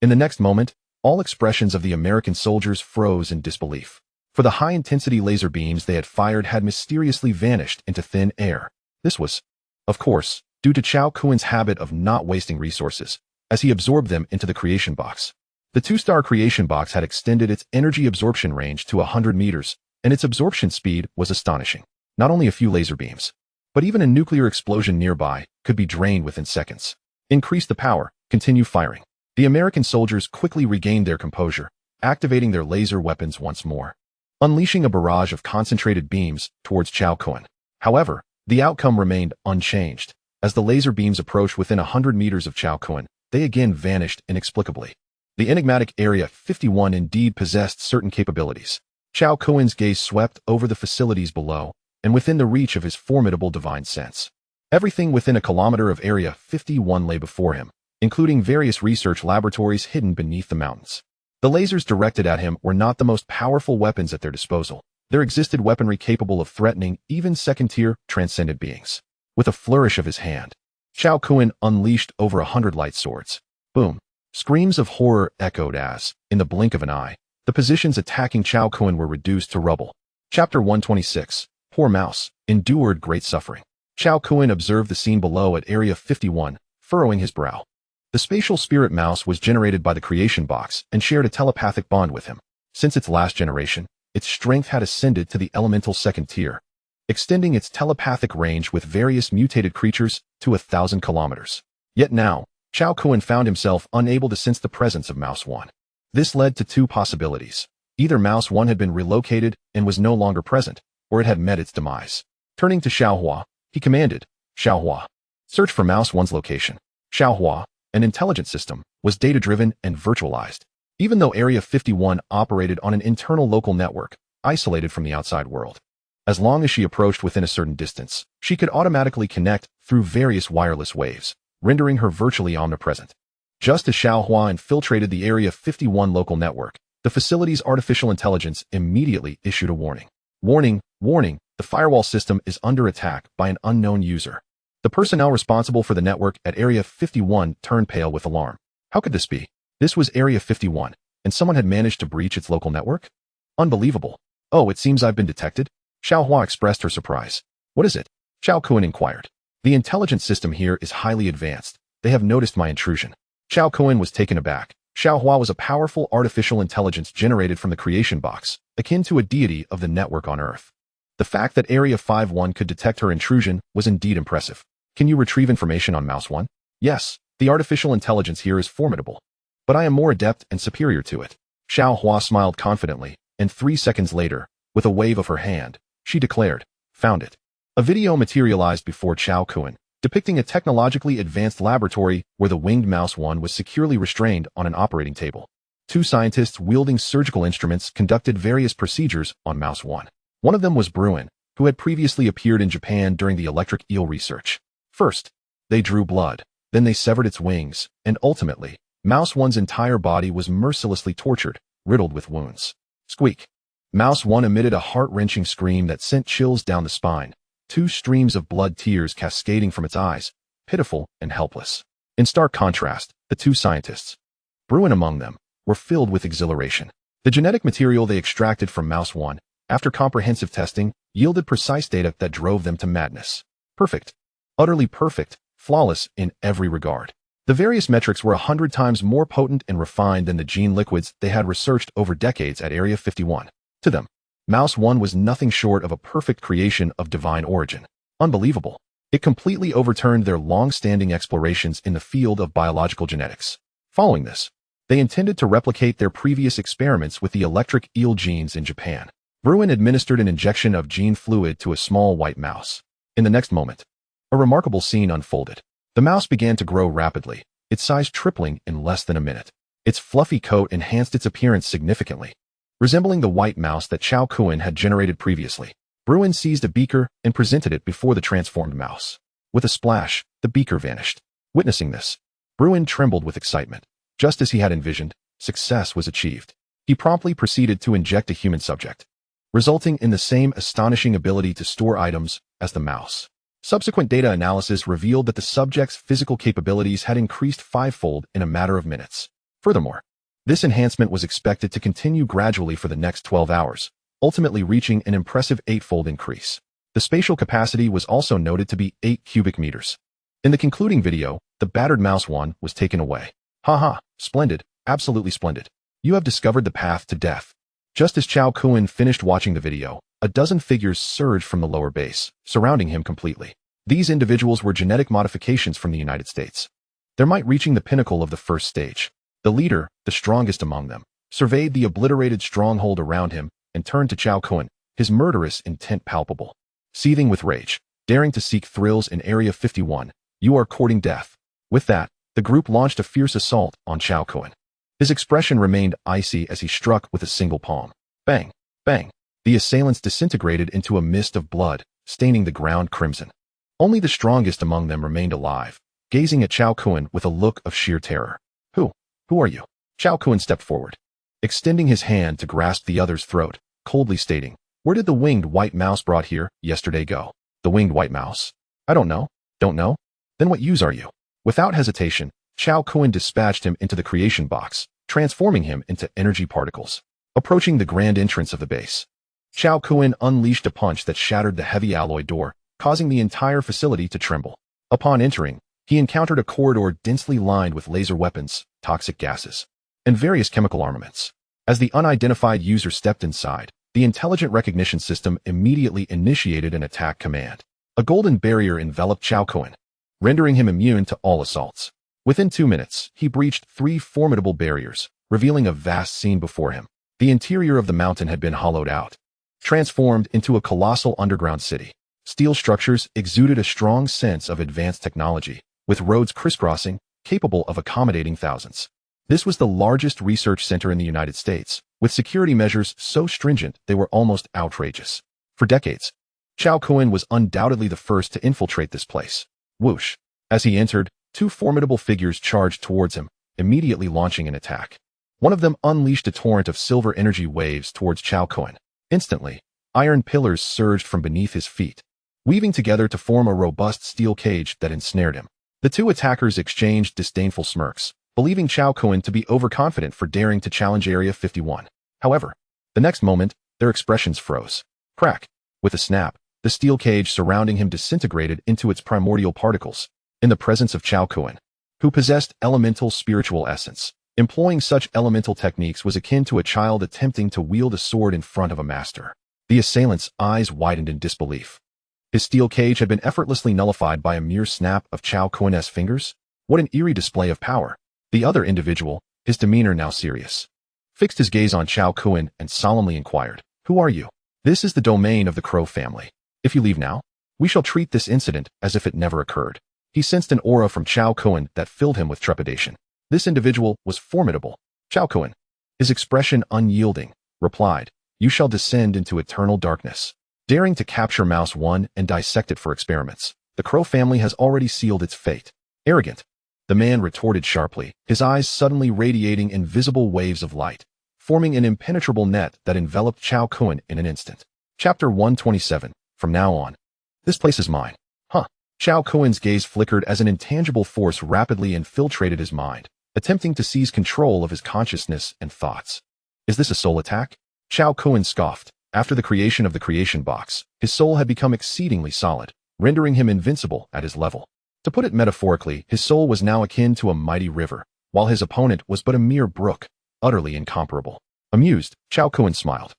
A: in the next moment, all expressions of the American soldiers froze in disbelief. For the high-intensity laser beams they had fired had mysteriously vanished into thin air. This was, of course, due to Cao Kun's habit of not wasting resources, as he absorbed them into the creation box. The two-star creation box had extended its energy absorption range to 100 meters, and its absorption speed was astonishing. Not only a few laser beams, but even a nuclear explosion nearby could be drained within seconds. Increase the power, continue firing. The American soldiers quickly regained their composure, activating their laser weapons once more, unleashing a barrage of concentrated beams towards Cao Kun. However, the outcome remained unchanged. As the laser beams approached within 100 meters of Cao Kun, they again vanished inexplicably. The enigmatic Area 51 indeed possessed certain capabilities. Cao Kun's gaze swept over the facilities below, and within the reach of his formidable divine sense. Everything within a kilometer of Area 51 lay before him, including various research laboratories hidden beneath the mountains. The lasers directed at him were not the most powerful weapons at their disposal. There existed weaponry capable of threatening even second-tier, transcendent beings. With a flourish of his hand, Cao Kun unleashed over 100 light swords. Boom! Screams of horror echoed as, in the blink of an eye, the positions attacking Cao Kun were reduced to rubble. Chapter 126. Poor Mouse endured great suffering. Cao Kun observed the scene below at Area 51, furrowing his brow. The spatial spirit mouse was generated by the creation box and shared a telepathic bond with him. Since its last generation, its strength had ascended to the elemental second tier, extending its telepathic range with various mutated creatures to 1,000 kilometers. Yet now, Cao Kun found himself unable to sense the presence of Mouse 1. This led to two possibilities. Either Mouse 1 had been relocated and was no longer present, or it had met its demise. Turning to Xiaohua, he commanded, Xiaohua, search for Mouse 1's location. Xiaohua, an intelligent system, was data-driven and virtualized. Even though Area 51 operated on an internal local network, isolated from the outside world. As long as she approached within a certain distance, she could automatically connect through various wireless waves, rendering her virtually omnipresent. Just as Xiaohua infiltrated the Area 51 local network, the facility's artificial intelligence immediately issued a warning. Warning, warning, the firewall system is under attack by an unknown user. The personnel responsible for the network at Area 51 turned pale with alarm. How could this be? This was Area 51, and someone had managed to breach its local network? Unbelievable. Oh, it seems I've been detected? Xiaohua expressed her surprise. What is it? Cao Kun inquired. The intelligence system here is highly advanced. They have noticed my intrusion. Cao Kun was taken aback. Xiao Hua was a powerful artificial intelligence generated from the creation box, akin to a deity of the network on Earth. The fact that Area 51 could detect her intrusion was indeed impressive. Can you retrieve information on Mouse 1? Yes, the artificial intelligence here is formidable. But I am more adept and superior to it. Xiao Hua smiled confidently, and 3 seconds later, with a wave of her hand, she declared, "Found it." A video materialized before Cao Kun, depicting a technologically advanced laboratory where the winged Mouse 1 was securely restrained on an operating table. 2 scientists wielding surgical instruments conducted various procedures on Mouse 1. One of them was Bruin, who had previously appeared in Japan during the electric eel research. First, they drew blood, then they severed its wings, and ultimately, Mouse 1's entire body was mercilessly tortured, riddled with wounds. Squeak. Mouse 1 emitted a heart-wrenching scream that sent chills down the spine, 2 streams of blood tears cascading from its eyes, pitiful and helpless. In stark contrast, the 2 scientists, Bruin among them, were filled with exhilaration. The genetic material they extracted from Mouse 1, after comprehensive testing, yielded precise data that drove them to madness. Perfect. Utterly perfect, flawless in every regard. The various metrics were 100 times more potent and refined than the gene liquids they had researched over decades at Area 51. To them, Mouse 1 was nothing short of a perfect creation of divine origin. Unbelievable. It completely overturned their long-standing explorations in the field of biological genetics. Following this, they intended to replicate their previous experiments with the electric eel genes in Japan. Bruin administered an injection of gene fluid to a small white mouse. In the next moment, a remarkable scene unfolded. The mouse began to grow rapidly, its size tripling in less than a minute. Its fluffy coat enhanced its appearance significantly, resembling the white mouse that Cao Kun had generated previously. Bruin seized a beaker and presented it before the transformed mouse. With a splash, the beaker vanished. Witnessing this, Bruin trembled with excitement. Just as he had envisioned, success was achieved. He promptly proceeded to inject a human subject, resulting in the same astonishing ability to store items as the mouse. Subsequent data analysis revealed that the subject's physical capabilities had increased 5-fold in a matter of minutes. Furthermore, this enhancement was expected to continue gradually for the next 12 hours, ultimately reaching an impressive 8-fold increase. The spatial capacity was also noted to be 8 cubic meters. In the concluding video, the battered Mouse 1 was taken away. Haha, splendid, absolutely splendid. You have discovered the path to death. Just as Cao Kun finished watching the video, a dozen figures surged from the lower base, surrounding him completely. These individuals were genetic modifications from the United States. Their might reaching the pinnacle of the first stage. The leader, the strongest among them, surveyed the obliterated stronghold around him and turned to Cao Kun, his murderous intent palpable. Seething with rage, daring to seek thrills in Area 51, you are courting death. With that, the group launched a fierce assault on Cao Kun. His expression remained icy as he struck with a single palm. Bang! Bang! The assailants disintegrated into a mist of blood, staining the ground crimson. Only the strongest among them remained alive, gazing at Cao Kun with a look of sheer terror. Who are you? Cao Kun stepped forward, extending his hand to grasp the other's throat, coldly stating, "Where did the winged white mouse brought here yesterday go?" The winged white mouse? I don't know. Don't know? Then what use are you? Without hesitation, Cao Kun dispatched him into the creation box, transforming him into energy particles. Approaching the grand entrance of the base, Cao Kun unleashed a punch that shattered the heavy alloy door, causing the entire facility to tremble. Upon entering, he encountered a corridor densely lined with laser weapons, toxic gases, and various chemical armaments. As the unidentified user stepped inside, the intelligent recognition system immediately initiated an attack command. A golden barrier enveloped Cao Kun, rendering him immune to all assaults. Within 2 minutes, he breached 3 formidable barriers, revealing a vast scene before him. The interior of the mountain had been hollowed out, transformed into a colossal underground city. Steel structures exuded a strong sense of advanced technology, with roads crisscrossing, capable of accommodating thousands. This was the largest research center in the United States, with security measures so stringent they were almost outrageous. For decades, Cao Kun was undoubtedly the first to infiltrate this place. Whoosh! As he entered, 2 formidable figures charged towards him, immediately launching an attack. One of them unleashed a torrent of silver energy waves towards Cao Kun. Instantly, iron pillars surged from beneath his feet, weaving together to form a robust steel cage that ensnared him. The 2 attackers exchanged disdainful smirks, believing Cao Kun to be overconfident for daring to challenge Area 51. However, the next moment, their expressions froze. Crack! With a snap, the steel cage surrounding him disintegrated into its primordial particles. In the presence of Cao Kun, who possessed elemental spiritual essence. Employing such elemental techniques was akin to a child attempting to wield a sword in front of a master. The assailant's eyes widened in disbelief. His steel cage had been effortlessly nullified by a mere snap of Cao Kun's fingers. What an eerie display of power. The other individual, his demeanor now serious, fixed his gaze on Cao Kun and solemnly inquired, "Who are you?" "This is the domain of the Crow family. If you leave now, we shall treat this incident as if it never occurred." He sensed an aura from Cao Kun that filled him with trepidation. This individual was formidable. Cao Kun, his expression unyielding, replied, "You shall descend into eternal darkness." Daring to capture Mouse 1 and dissect it for experiments, the Crow family has already sealed its fate. Arrogant, the man retorted sharply, his eyes suddenly radiating invisible waves of light, forming an impenetrable net that enveloped Cao Kun in an instant. Chapter 127. From now on, this place is mine. Huh. Cao Kun's gaze flickered as an intangible force rapidly infiltrated his mind, attempting to seize control of his consciousness and thoughts. Is this a soul attack? Cao Kun scoffed. After the creation of the creation box, his soul had become exceedingly solid, rendering him invincible at his level. To put it metaphorically, his soul was now akin to a mighty river, while his opponent was but a mere brook, utterly incomparable. Amused, Cao Kun smiled,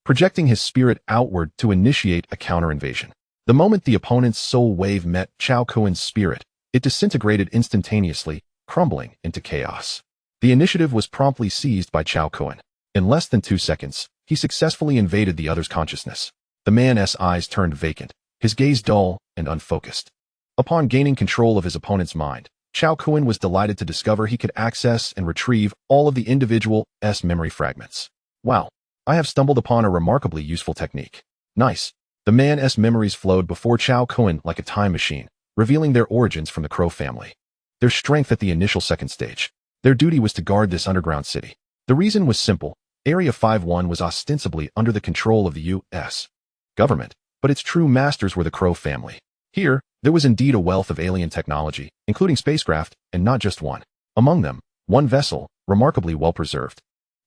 A: projecting his spirit outward to initiate a counter-invasion. The moment the opponent's soul wave met Cao Kun's spirit, it disintegrated instantaneously, crumbling into chaos. The initiative was promptly seized by Cao Kun. In less than 2 seconds, he successfully invaded the other's consciousness. The man's eyes turned vacant, his gaze dull and unfocused. Upon gaining control of his opponent's mind, Cao Kun was delighted to discover he could access and retrieve all of the individual's memory fragments. Wow, I have stumbled upon a remarkably useful technique. Nice. The man's memories flowed before Cao Kun like a time machine, revealing their origins from the Crow family. Their strength at the initial second stage. Their duty was to guard this underground city. The reason was simple. Area 51 was ostensibly under the control of the U.S. government, but its true masters were the Crow family. Here, there was indeed a wealth of alien technology, including spacecraft, and not just one. Among them, one vessel, remarkably well-preserved,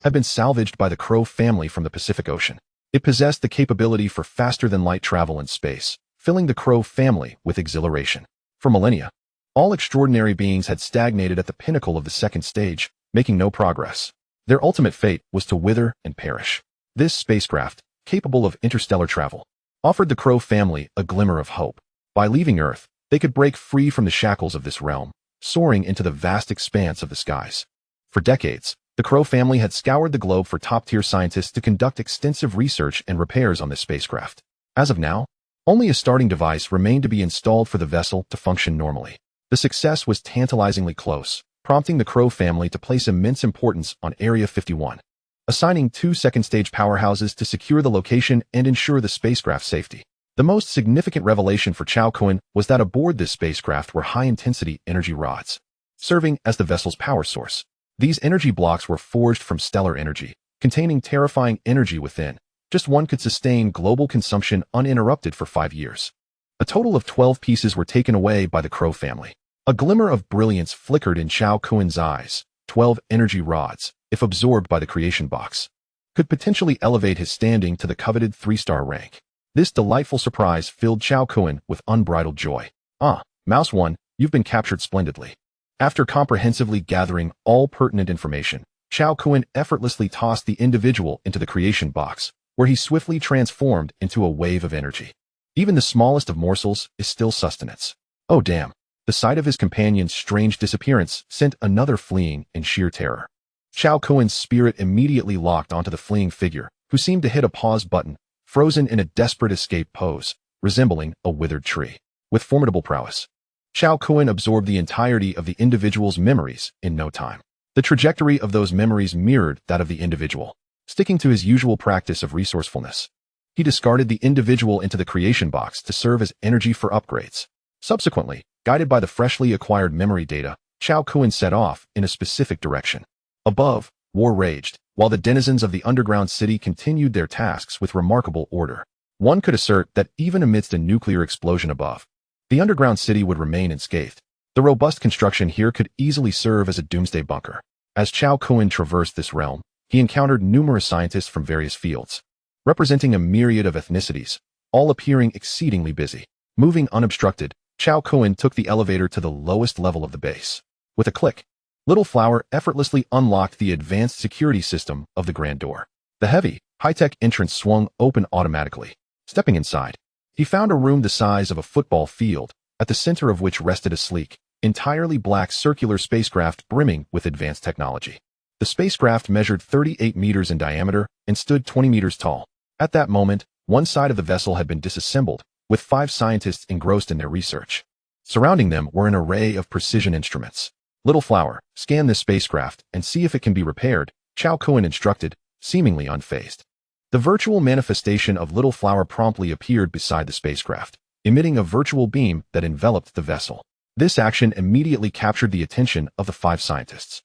A: had been salvaged by the Crow family from the Pacific Ocean. It possessed the capability for faster-than-light travel in space, filling the Crow family with exhilaration. For millennia, all extraordinary beings had stagnated at the pinnacle of the second stage, making no progress. Their ultimate fate was to wither and perish. This spacecraft, capable of interstellar travel, offered the Crow family a glimmer of hope. By leaving Earth, they could break free from the shackles of this realm, soaring into the vast expanse of the skies. For decades, the Crow family had scoured the globe for top-tier scientists to conduct extensive research and repairs on this spacecraft. As of now, only a starting device remained to be installed for the vessel to function normally. The success was tantalizingly close, prompting the Crow family to place immense importance on Area 51, assigning 2 second-stage powerhouses to secure the location and ensure the spacecraft's safety. The most significant revelation for Cao Kun was that aboard this spacecraft were high-intensity energy rods, serving as the vessel's power source. These energy blocks were forged from stellar energy, containing terrifying energy within. Just one could sustain global consumption uninterrupted for 5 years. A total of 12 pieces were taken away by the Crow family. A glimmer of brilliance flickered in Cao Kun's eyes. 12 energy rods, if absorbed by the creation box, could potentially elevate his standing to the coveted 3-star rank. This delightful surprise filled Cao Kun with unbridled joy. "Ah, Mouse 1, you've been captured splendidly." After comprehensively gathering all pertinent information, Cao Kun effortlessly tossed the individual into the creation box, where he swiftly transformed into a wave of energy. Even the smallest of morsels is still sustenance. Oh damn. The sight of his companion's strange disappearance sent another fleeing in sheer terror. Cao Kun's spirit immediately locked onto the fleeing figure, who seemed to hit a pause button, frozen in a desperate escape pose, resembling a withered tree. With formidable prowess, Cao Kun absorbed the entirety of the individual's memories in no time. The trajectory of those memories mirrored that of the individual. Sticking to his usual practice of resourcefulness, he discarded the individual into the creation box to serve as energy for upgrades. Subsequently, guided by the freshly acquired memory data, Cao Kun set off in a specific direction. Above, war raged, while the denizens of the underground city continued their tasks with remarkable order. One could assert that even amidst a nuclear explosion above, the underground city would remain unscathed. The robust construction here could easily serve as a doomsday bunker. As Cao Kun traversed this realm, he encountered numerous scientists from various fields, representing a myriad of ethnicities, all appearing exceedingly busy. Moving unobstructed, Cao Kun took the elevator to the lowest level of the base. With a click, Little Flower effortlessly unlocked the advanced security system of the grand door. The heavy, high-tech entrance swung open automatically. Stepping inside, he found a room the size of a football field, at the center of which rested a sleek, entirely black circular spacecraft brimming with advanced technology. The spacecraft measured 38 meters in diameter and stood 20 meters tall. At that moment, one side of the vessel had been disassembled, with 5 scientists engrossed in their research. Surrounding them were an array of precision instruments. Little Flower, scan this spacecraft and see if it can be repaired, Cao Kun instructed, seemingly unfazed. The virtual manifestation of Little Flower promptly appeared beside the spacecraft, emitting a virtual beam that enveloped the vessel. This action immediately captured the attention of the 5 scientists.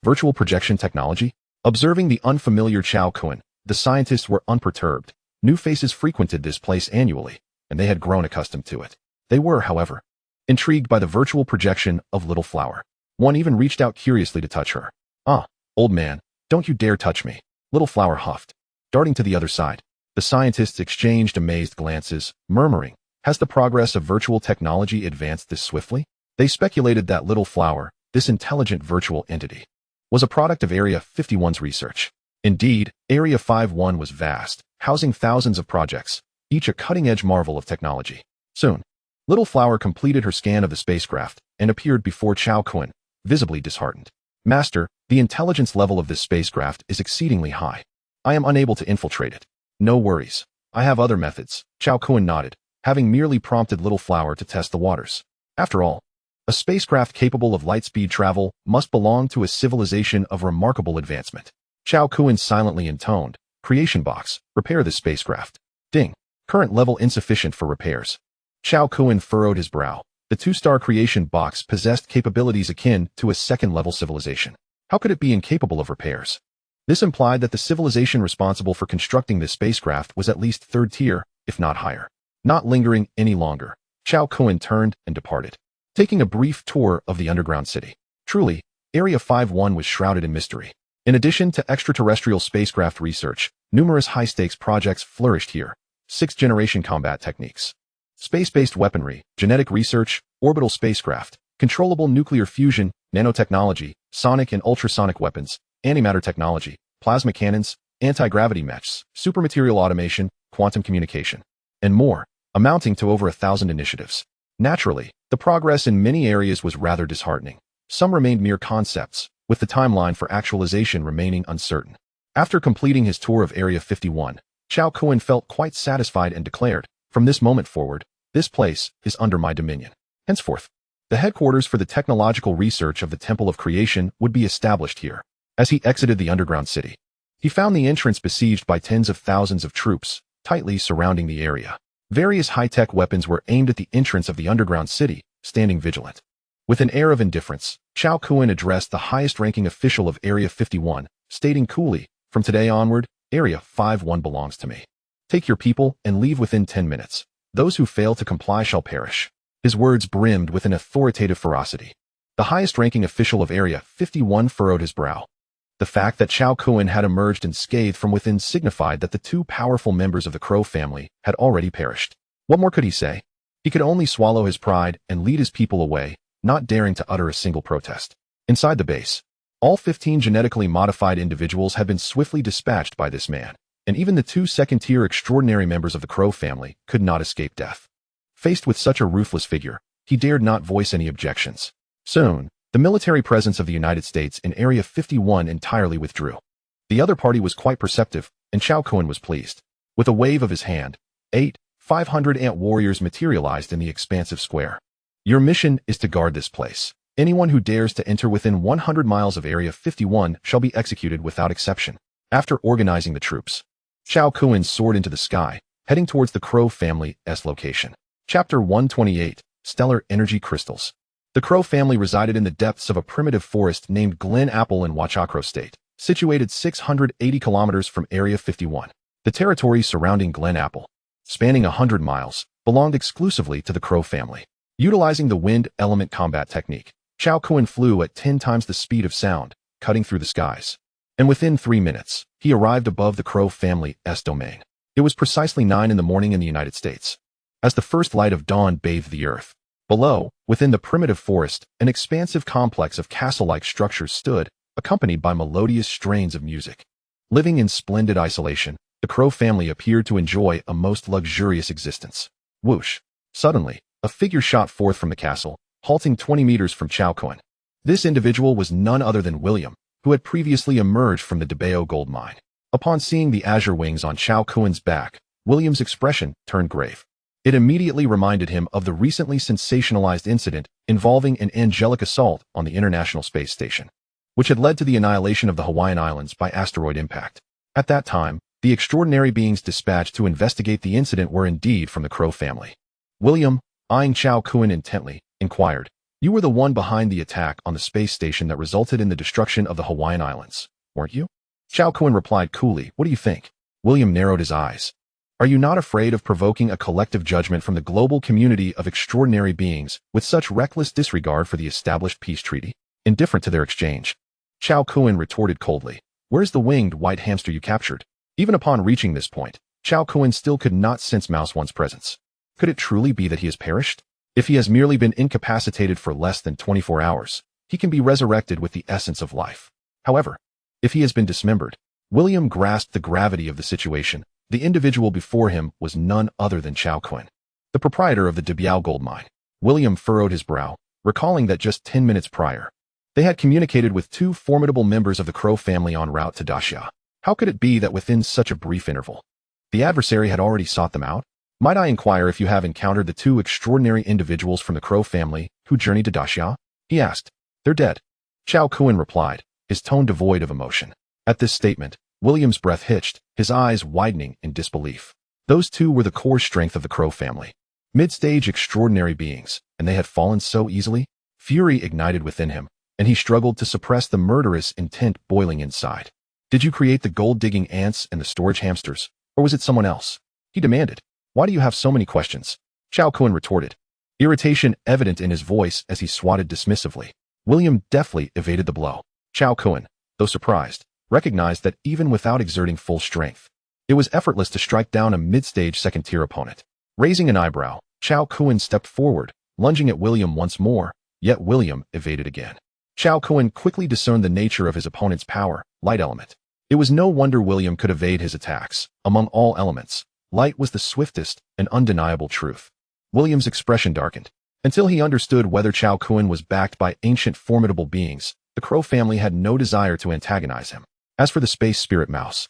A: Virtual projection technology? Observing the unfamiliar Cao Kun, the scientists were unperturbed. New faces frequented this place annually, and they had grown accustomed to it. They were, however, intrigued by the virtual projection of Little Flower. One even reached out curiously to touch her. "Ah, old man, don't you dare touch me," Little Flower huffed. Darting to the other side, the scientists exchanged amazed glances, murmuring, "Has the progress of virtual technology advanced this swiftly?" They speculated that Little Flower, this intelligent virtual entity, was a product of Area 51's research. Indeed, Area 51 was vast, housing thousands of projects, each a cutting-edge marvel of technology. Soon, Little Flower completed her scan of the spacecraft and appeared before Cao Kun, visibly disheartened. "Master, the intelligence level of this spacecraft is exceedingly high. I am unable to infiltrate it." "No worries. I have other methods," Cao Kun nodded, having merely prompted Little Flower to test the waters. After all, a spacecraft capable of light-speed travel must belong to a civilization of remarkable advancement. Cao Kun silently intoned, "Creation box, repair this spacecraft." Ding. Current level insufficient for repairs. Cao Kun furrowed his brow. The 2-star creation box possessed capabilities akin to a second-level civilization. How could it be incapable of repairs? This implied that the civilization responsible for constructing this spacecraft was at least 3rd tier, if not higher. Not lingering any longer, Cao Kun turned and departed, taking a brief tour of the underground city. Truly, Area 51 was shrouded in mystery. In addition to extraterrestrial spacecraft research, numerous high-stakes projects flourished here. 6th-generation combat techniques, space-based weaponry, genetic research, orbital spacecraft, controllable nuclear fusion, nanotechnology, sonic and ultrasonic weapons, antimatter technology, plasma cannons, anti-gravity mesh, supermaterial automation, quantum communication, and more, amounting to over 1,000 initiatives. Naturally, the progress in many areas was rather disheartening. Some remained mere concepts, with the timeline for actualization remaining uncertain. After completing his tour of Area 51, Cao Kun felt quite satisfied and declared, "From this moment forward, this place is under my dominion. Henceforth, the headquarters for the technological research of the Temple of Creation would be established here." As he exited the underground city, he found the entrance besieged by tens of thousands of troops, tightly surrounding the area. Various high-tech weapons were aimed at the entrance of the underground city, standing vigilant. With an air of indifference, Cao Kun addressed the highest-ranking official of Area 51, stating coolly, "From today onward, Area 51 belongs to me. Take your people and leave within 10 minutes. Those who fail to comply shall perish." His words brimmed with an authoritative ferocity. The highest-ranking official of Area 51 furrowed his brow. The fact that Cao Kun had emerged unscathed from within signified that the 2 powerful members of the Crow family had already perished. What more could he say? He could only swallow his pride and lead his people away, not daring to utter a single protest. Inside the base, all 15 genetically modified individuals had been swiftly dispatched by this man, and even the 2 second-tier extraordinary members of the Crow family could not escape death. Faced with such a ruthless figure, he dared not voice any objections. Soon, the military presence of the United States in Area 51 entirely withdrew. The other party was quite perceptive, and Cao Kun was pleased. With a wave of his hand, 500 ant warriors materialized in the expansive square. "Your mission is to guard this place. Anyone who dares to enter within 100 miles of Area 51 shall be executed without exception." After organizing the troops, Cao Kun soared into the sky, heading towards the Crow family's location. Chapter 128, Stellar Energy Crystals. The Crow family resided in the depths of a primitive forest named Glen Apple in Wachakro State, situated 680 kilometers from Area 51. The territory surrounding Glen Apple, spanning 100 miles, belonged exclusively to the Crow family. Utilizing the wind element combat technique, Cao Kun flew at 10 times the speed of sound, cutting through the skies. And within 3 minutes, he arrived above the Crow family's domain. It was precisely 9 in the morning in the United States. As the first light of dawn bathed the earth, Below, within the primitive forest, an expansive complex of castle-like structures stood, accompanied by melodious strains of music. Living in splendid isolation, the Crow family appeared to enjoy a most luxurious existence. Whoosh! Suddenly, a figure shot forth from the castle, halting 20 meters from Cao Kun. This individual was none other than William, who had previously emerged from the Debao gold mine. Upon seeing the azure wings on Cao Kun's back, William's expression turned grave. It immediately reminded him of the recently sensationalized incident involving an angelic assault on the International Space Station, which had led to the annihilation of the Hawaiian Islands by asteroid impact. At that time, the extraordinary beings dispatched to investigate the incident were indeed from the Crow family. William, eyeing Cao Kun intently, inquired, "You were the one behind the attack on the space station that resulted in the destruction of the Hawaiian Islands, weren't you?" Cao Kun replied coolly, "What do you think?" William narrowed his eyes. "Are you not afraid of provoking a collective judgment from the global community of extraordinary beings with such reckless disregard for the established peace treaty, indifferent to their exchange?" Cao Kun retorted coldly, "Where's the winged white hamster you captured?" Even upon reaching this point, Cao Kun still could not sense Mouse One's presence. Could it truly be that he has perished? If he has merely been incapacitated for less than 24 hours, he can be resurrected with the essence of life. However, if he has been dismembered, William grasped the gravity of the situation. The individual before him was none other than Cao Kun, the proprietor of the Debao gold mine. William furrowed his brow, recalling that just 10 minutes prior, they had communicated with two formidable members of the Crow family en route to Daxia. How could it be that within such a brief interval, the adversary had already sought them out? "Might I inquire if you have encountered the two extraordinary individuals from the Crow family who journeyed to Daxia?" he asked. "They're dead," Cao Kun replied, his tone devoid of emotion. At this statement, William's breath hitched, his eyes widening in disbelief. Those two were the core strength of the Crow family. Mid-stage extraordinary beings, and they had fallen so easily? Fury ignited within him, and he struggled to suppress the murderous intent boiling inside. "Did you create the gold-digging ants and the storage hamsters, or was it someone else?" he demanded. "Why do you have so many questions?" Cao Kun retorted, irritation evident in his voice as he swatted dismissively. William deftly evaded the blow. Cao Kun, though surprised, recognized that even without exerting full strength, it was effortless to strike down a mid-stage second-tier opponent. Raising an eyebrow, Cao Kun stepped forward, lunging at William once more, yet William evaded again. Cao Kun quickly discerned the nature of his opponent's power, light element. It was no wonder William could evade his attacks. Among all elements, light was the swiftest and undeniable truth. William's expression darkened. Until he understood whether Cao Kun was backed by ancient formidable beings, the Crow family had no desire to antagonize him. As for the space spirit mouse,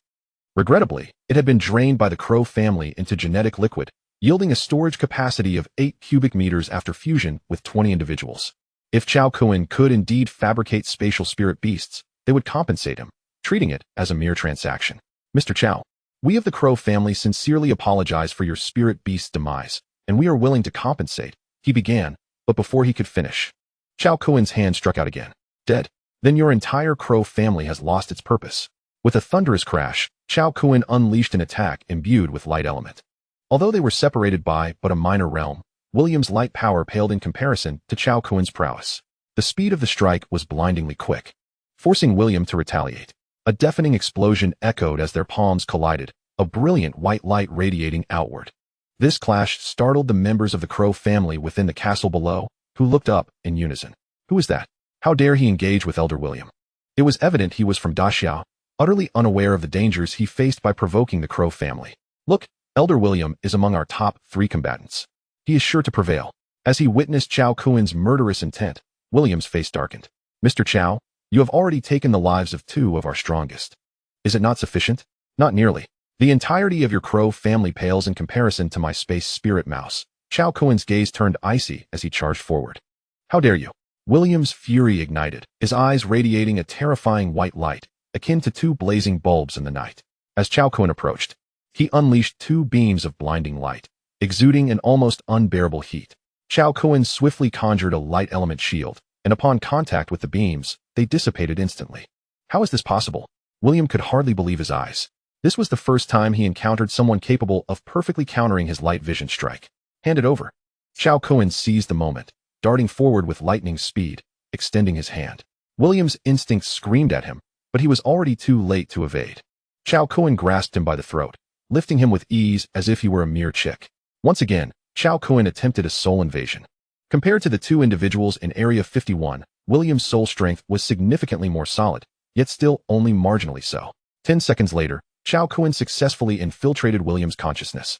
A: regrettably, it had been drained by the Crow family into genetic liquid, yielding a storage capacity of 8 cubic meters after fusion with 20 individuals. If Cao Kun could indeed fabricate spatial spirit beasts, they would compensate him, treating it as a mere transaction. "Mr. Cao, we of the Crow family sincerely apologize for your spirit beast's demise, and we are willing to compensate," he began, but before he could finish, Cao Kun's hand struck out again. "Dead? Then your entire Crow family has lost its purpose." With a thunderous crash, Cao Kun unleashed an attack imbued with light element. Although they were separated by but a minor realm, William's light power paled in comparison to Cao Kun's prowess. The speed of the strike was blindingly quick, forcing William to retaliate. A deafening explosion echoed as their palms collided, a brilliant white light radiating outward. This clash startled the members of the Crow family within the castle below, who looked up in unison. Who is that? How dare he engage with Elder William? It was evident he was from Daxia, utterly unaware of the dangers he faced by provoking the Crow family. "Look, Elder William is among our top 3 combatants. He is sure to prevail." As he witnessed Cao Kun's murderous intent, William's face darkened. "Mr. Cao, you have already taken the lives of 2 of our strongest. Is it not sufficient?" "Not nearly. The entirety of your Crow family pales in comparison to my space spirit mouse." Cao Kun's gaze turned icy as he charged forward. "How dare you?" William's fury ignited, his eyes radiating a terrifying white light, akin to 2 blazing bulbs in the night. As Cao Kun approached, he unleashed 2 beams of blinding light, exuding an almost unbearable heat. Cao Kun swiftly conjured a light element shield, and upon contact with the beams, they dissipated instantly. How is this possible? William could hardly believe his eyes. This was the first time he encountered someone capable of perfectly countering his light vision strike. "Hand it over." Cao Kun seized the moment, darting forward with lightning speed, extending his hand. William's instincts screamed at him, but he was already too late to evade. Cao Kun grasped him by the throat, lifting him with ease as if he were a mere chick. Once again, Cao Kun attempted a soul invasion. Compared to the two individuals in Area 51, William's soul strength was significantly more solid, yet still only marginally so. 10 seconds later, Cao Kun successfully infiltrated William's consciousness,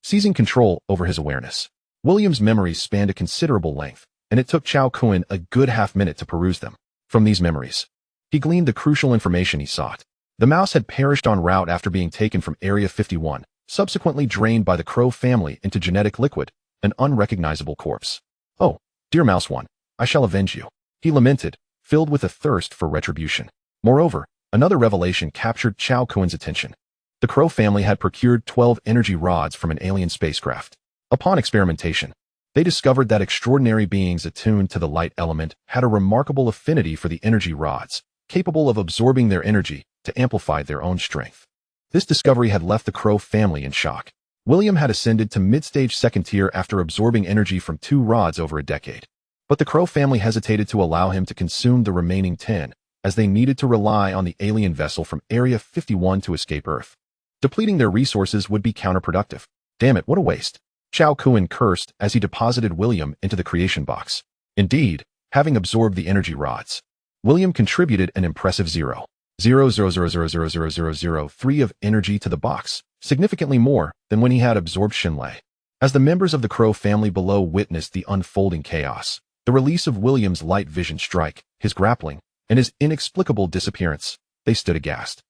A: seizing control over his awareness. William's memories spanned a considerable length, and it took Cao Kun a good half-minute to peruse them. From these memories, he gleaned the crucial information he sought. The mouse had perished en route after being taken from Area 51, subsequently drained by the Crow family into genetic liquid, an unrecognizable corpse. "Oh, dear Mouse One, I shall avenge you," he lamented, filled with a thirst for retribution. Moreover, another revelation captured Cao Kun's attention. The Crow family had procured 12 energy rods from an alien spacecraft. Upon experimentation, they discovered that extraordinary beings attuned to the light element had a remarkable affinity for the energy rods, capable of absorbing their energy to amplify their own strength. This discovery had left the Crow family in shock. William had ascended to mid-stage second tier after absorbing energy from 2 rods over a decade. But the Crow family hesitated to allow him to consume the remaining 10, as they needed to rely on the alien vessel from Area 51 to escape Earth. Depleting their resources would be counterproductive. Damn it, what a waste. Cao Kun cursed as he deposited William into the creation box. Indeed, having absorbed the energy rods, William contributed an impressive 0.000000003 of energy to the box, significantly more than when he had absorbed Shinlei. As the members of the Crow family below witnessed the unfolding chaos, the release of William's light vision strike, his grappling, and his inexplicable disappearance, they stood aghast.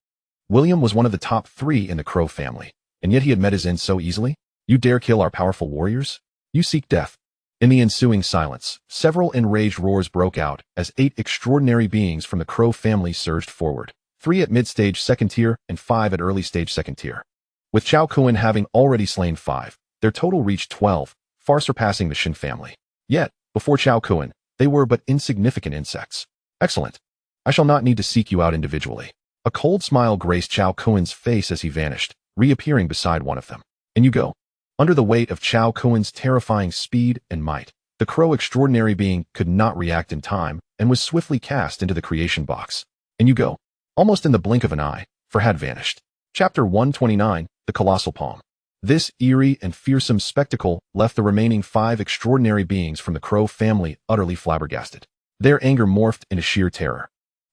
A: William was one of the top 3 in the Crow family, and yet he had met his end so easily. "You dare kill our powerful warriors? You seek death." In the ensuing silence, several enraged roars broke out as 8 extraordinary beings from the Crow family surged forward, 3 at mid-stage second tier and 5 at early-stage second tier. With Cao Kun having already slain 5, their total reached 12, far surpassing the Shin family. Yet, before Cao Kun, they were but insignificant insects. "Excellent. I shall not need to seek you out individually." A cold smile graced Cao Kun's face as he vanished, reappearing beside one of them. "And you go." Under the weight of Cao Kun's terrifying speed and might, the Crow extraordinary being could not react in time and was swiftly cast into the creation box. "And you go." Almost in the blink of an eye, for had vanished. Chapter 129, The Colossal Palm. This eerie and fearsome spectacle left the remaining 5 extraordinary beings from the Crow family utterly flabbergasted. Their anger morphed into sheer terror.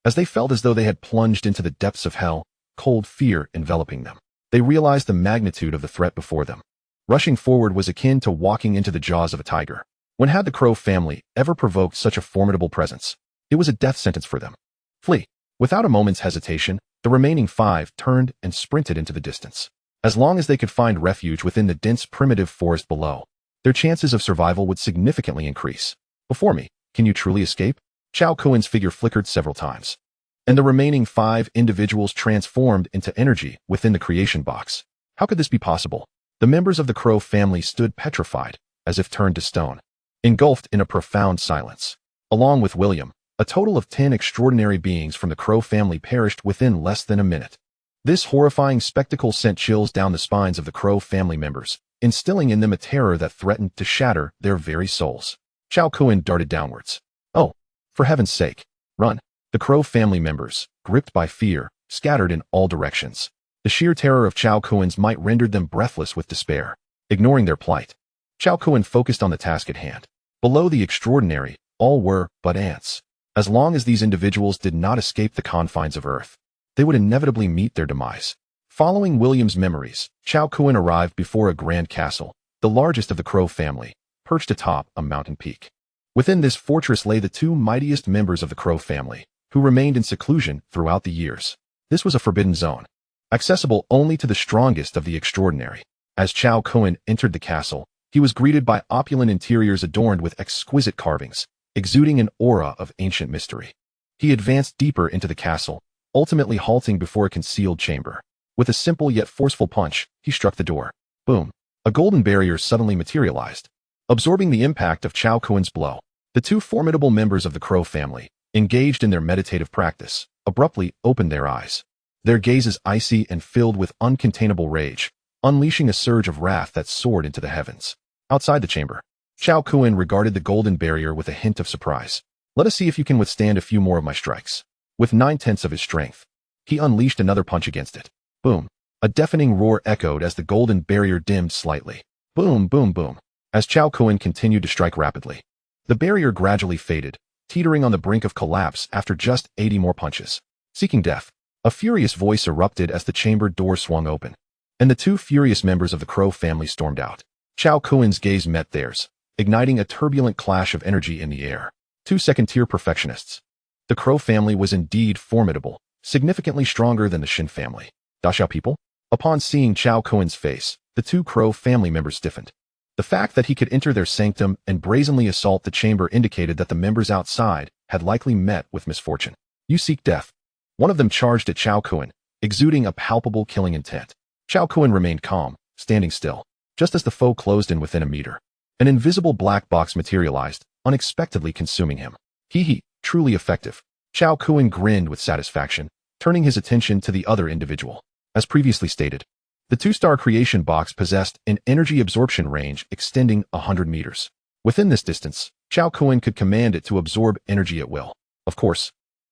A: As they felt as though they had plunged into the depths of hell, cold fear enveloping them. They realized the magnitude of the threat before them. Rushing forward was akin to walking into the jaws of a tiger. When had the Crow family ever provoked such a formidable presence? It was a death sentence for them. Flee. Without a moment's hesitation, the remaining 5 turned and sprinted into the distance. As long as they could find refuge within the dense primitive forest below, their chances of survival would significantly increase. "Before me, can you truly escape?" Cao Kun's figure flickered several times, and the remaining 5 individuals transformed into energy within the creation box. How could this be possible? The members of the Crow family stood petrified, as if turned to stone, engulfed in a profound silence. Along with William, a total of 10 extraordinary beings from the Crow family perished within less than a minute. This horrifying spectacle sent chills down the spines of the Crow family members, instilling in them a terror that threatened to shatter their very souls. Cao Kun darted downwards. "Oh, for heaven's sake, run!" The Crow family members, gripped by fear, scattered in all directions. The sheer terror of Cao Kun's might rendered them breathless with despair. Ignoring their plight, Cao Kun focused on the task at hand. Below the extraordinary, all were but ants. As long as these individuals did not escape the confines of Earth, they would inevitably meet their demise. Following William's memories, Cao Kun arrived before a grand castle, the largest of the Crow family, perched atop a mountain peak. Within this fortress lay the 2 mightiest members of the Crow family, who remained in seclusion throughout the years. This was a forbidden zone, accessible only to the strongest of the extraordinary. As Cao Kun entered the castle, he was greeted by opulent interiors adorned with exquisite carvings, exuding an aura of ancient mystery. He advanced deeper into the castle, ultimately halting before a concealed chamber. With a simple yet forceful punch, he struck the door. Boom! A golden barrier suddenly materialized, absorbing the impact of Cao Kun's blow. The 2 formidable members of the Crow family, engaged in their meditative practice, abruptly opened their eyes. Their gazes icy and filled with uncontainable rage, unleashing a surge of wrath that soared into the heavens. Outside the chamber, Cao Kun regarded the golden barrier with a hint of surprise. "Let us see if you can withstand a few more of my strikes." With 9/10 of his strength, he unleashed another punch against it. Boom! A deafening roar echoed as the golden barrier dimmed slightly. Boom, boom, boom. As Cao Kun continued to strike rapidly, The barrier gradually faded, teetering on the brink of collapse after just 80 more punches. Seeking death. A furious voice erupted as the chamber door swung open, and the two furious members of the Crow family stormed out. Cao Kun's gaze met theirs, igniting a turbulent clash of energy in the air. Two second-tier perfectionists. The Crow family was indeed formidable, significantly stronger than the Shin family. Da Xiao people? Upon seeing Cao Kun's face, the two Crow family members stiffened. The fact that he could enter their sanctum and brazenly assault the chamber indicated that the members outside had likely met with misfortune. You seek death. One of them charged at Cao Kun, exuding a palpable killing intent. Cao Kun remained calm, standing still. Just as the foe closed in within a meter, an invisible black box materialized, unexpectedly consuming him. Hee, truly effective. Cao Kun grinned with satisfaction, turning his attention to the other individual. As previously stated, the two-star creation box possessed an energy absorption range extending 100 meters. Within this distance, Cao Kun could command it to absorb energy at will. Of course,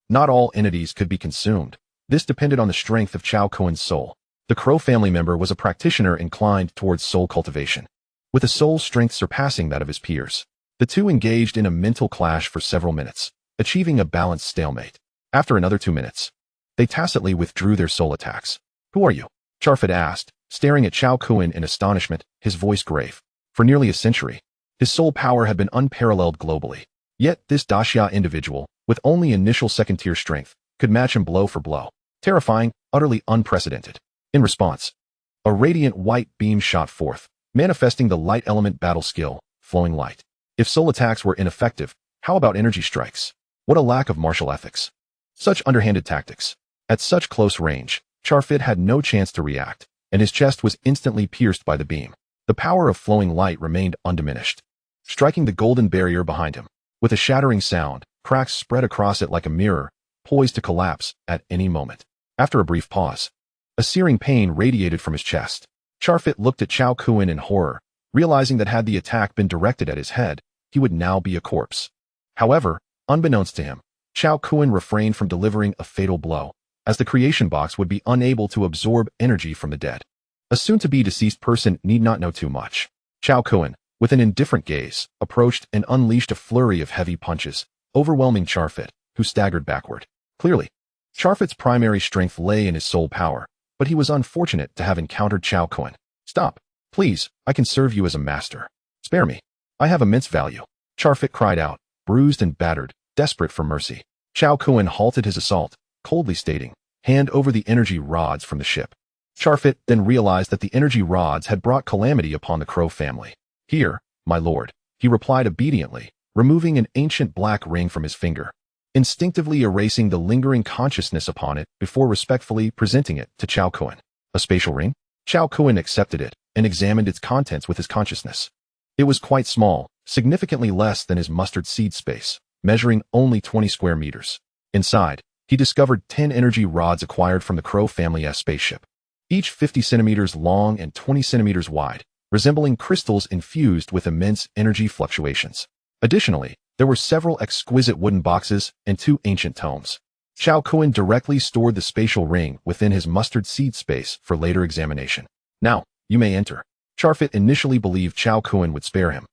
A: not all entities could be consumed. This depended on the strength of Cao Kun's soul. The Crow family member was a practitioner inclined towards soul cultivation, with a soul strength surpassing that of his peers. The two engaged in a mental clash for several minutes, achieving a balanced stalemate. After another 2 minutes, they tacitly withdrew their soul attacks. Who are you? Charfit asked, staring at Cao Kun in astonishment, his voice grave. For nearly a century, his soul power had been unparalleled globally. Yet this Daxia individual, with only initial second-tier strength, could match him blow for blow. Terrifying, utterly unprecedented. In response, a radiant white beam shot forth, manifesting the light element battle skill, flowing light. If soul attacks were ineffective, how about energy strikes? What a lack of martial ethics. Such underhanded tactics. At such close range, Charfit had no chance to react, and his chest was instantly pierced by the beam. The power of flowing light remained undiminished, striking the golden barrier behind him. With a shattering sound, cracks spread across it like a mirror, poised to collapse at any moment. After a brief pause, a searing pain radiated from his chest. Charfit looked at Cao Kun in horror, realizing that had the attack been directed at his head, he would now be a corpse. However, unbeknownst to him, Cao Kun refrained from delivering a fatal blow, as the creation box would be unable to absorb energy from the dead. A soon-to-be deceased person need not know too much. Cao Kun, with an indifferent gaze, approached and unleashed a flurry of heavy punches, overwhelming Charfit, who staggered backward. Clearly, Charfit's primary strength lay in his soul power, but he was unfortunate to have encountered Cao Kun. Stop. Please, I can serve you as a master. Spare me. I have immense value. Charfit cried out, bruised and battered, desperate for mercy. Cao Kun halted his assault, coldly stating, hand over the energy rods from the ship. Charfit then realized that the energy rods had brought calamity upon the Crow family. Here, my lord, he replied obediently, removing an ancient black ring from his finger, instinctively erasing the lingering consciousness upon it before respectfully presenting it to Cao Kun. A spatial ring? Cao Kun accepted it and examined its contents with his consciousness. It was quite small, significantly less than his mustard seed space, measuring only 20 square meters. Inside, he discovered 10 energy rods acquired from the Crow family's spaceship, each 50 centimeters long and 20 centimeters wide, resembling crystals infused with immense energy fluctuations. Additionally, there were several exquisite wooden boxes and 2 ancient tomes. Cao Kun directly stored the spatial ring within his mustard seed space for later examination. Now, you may enter. Charfit initially believed Cao Kun would spare him,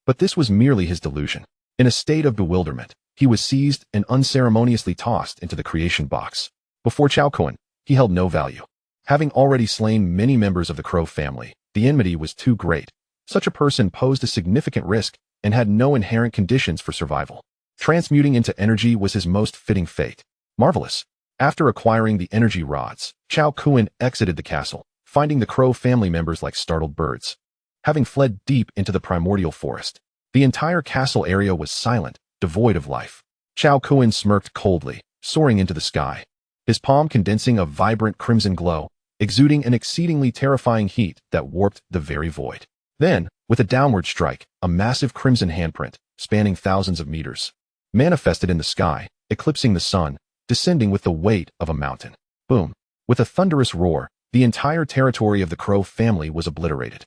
A: but this was merely his delusion. In a state of bewilderment, he was seized and unceremoniously tossed into the creation box. Before Cao Kun, he held no value. Having already slain many members of the Crow family, the enmity was too great. Such a person posed a significant risk and had no inherent conditions for survival. Transmuting into energy was his most fitting fate. Marvelous. After acquiring the energy rods, Cao Kun exited the castle, finding the Crow family members like startled birds. Having fled deep into the primordial forest, the entire castle area was silent, devoid of life. Cao Kun smirked coldly, soaring into the sky, his palm condensing a vibrant crimson glow, exuding an exceedingly terrifying heat that warped the very void. Then, with a downward strike, a massive crimson handprint, spanning thousands of meters, manifested in the sky, eclipsing the sun, descending with the weight of a mountain. Boom! With a thunderous roar, the entire territory of the Crow family was obliterated.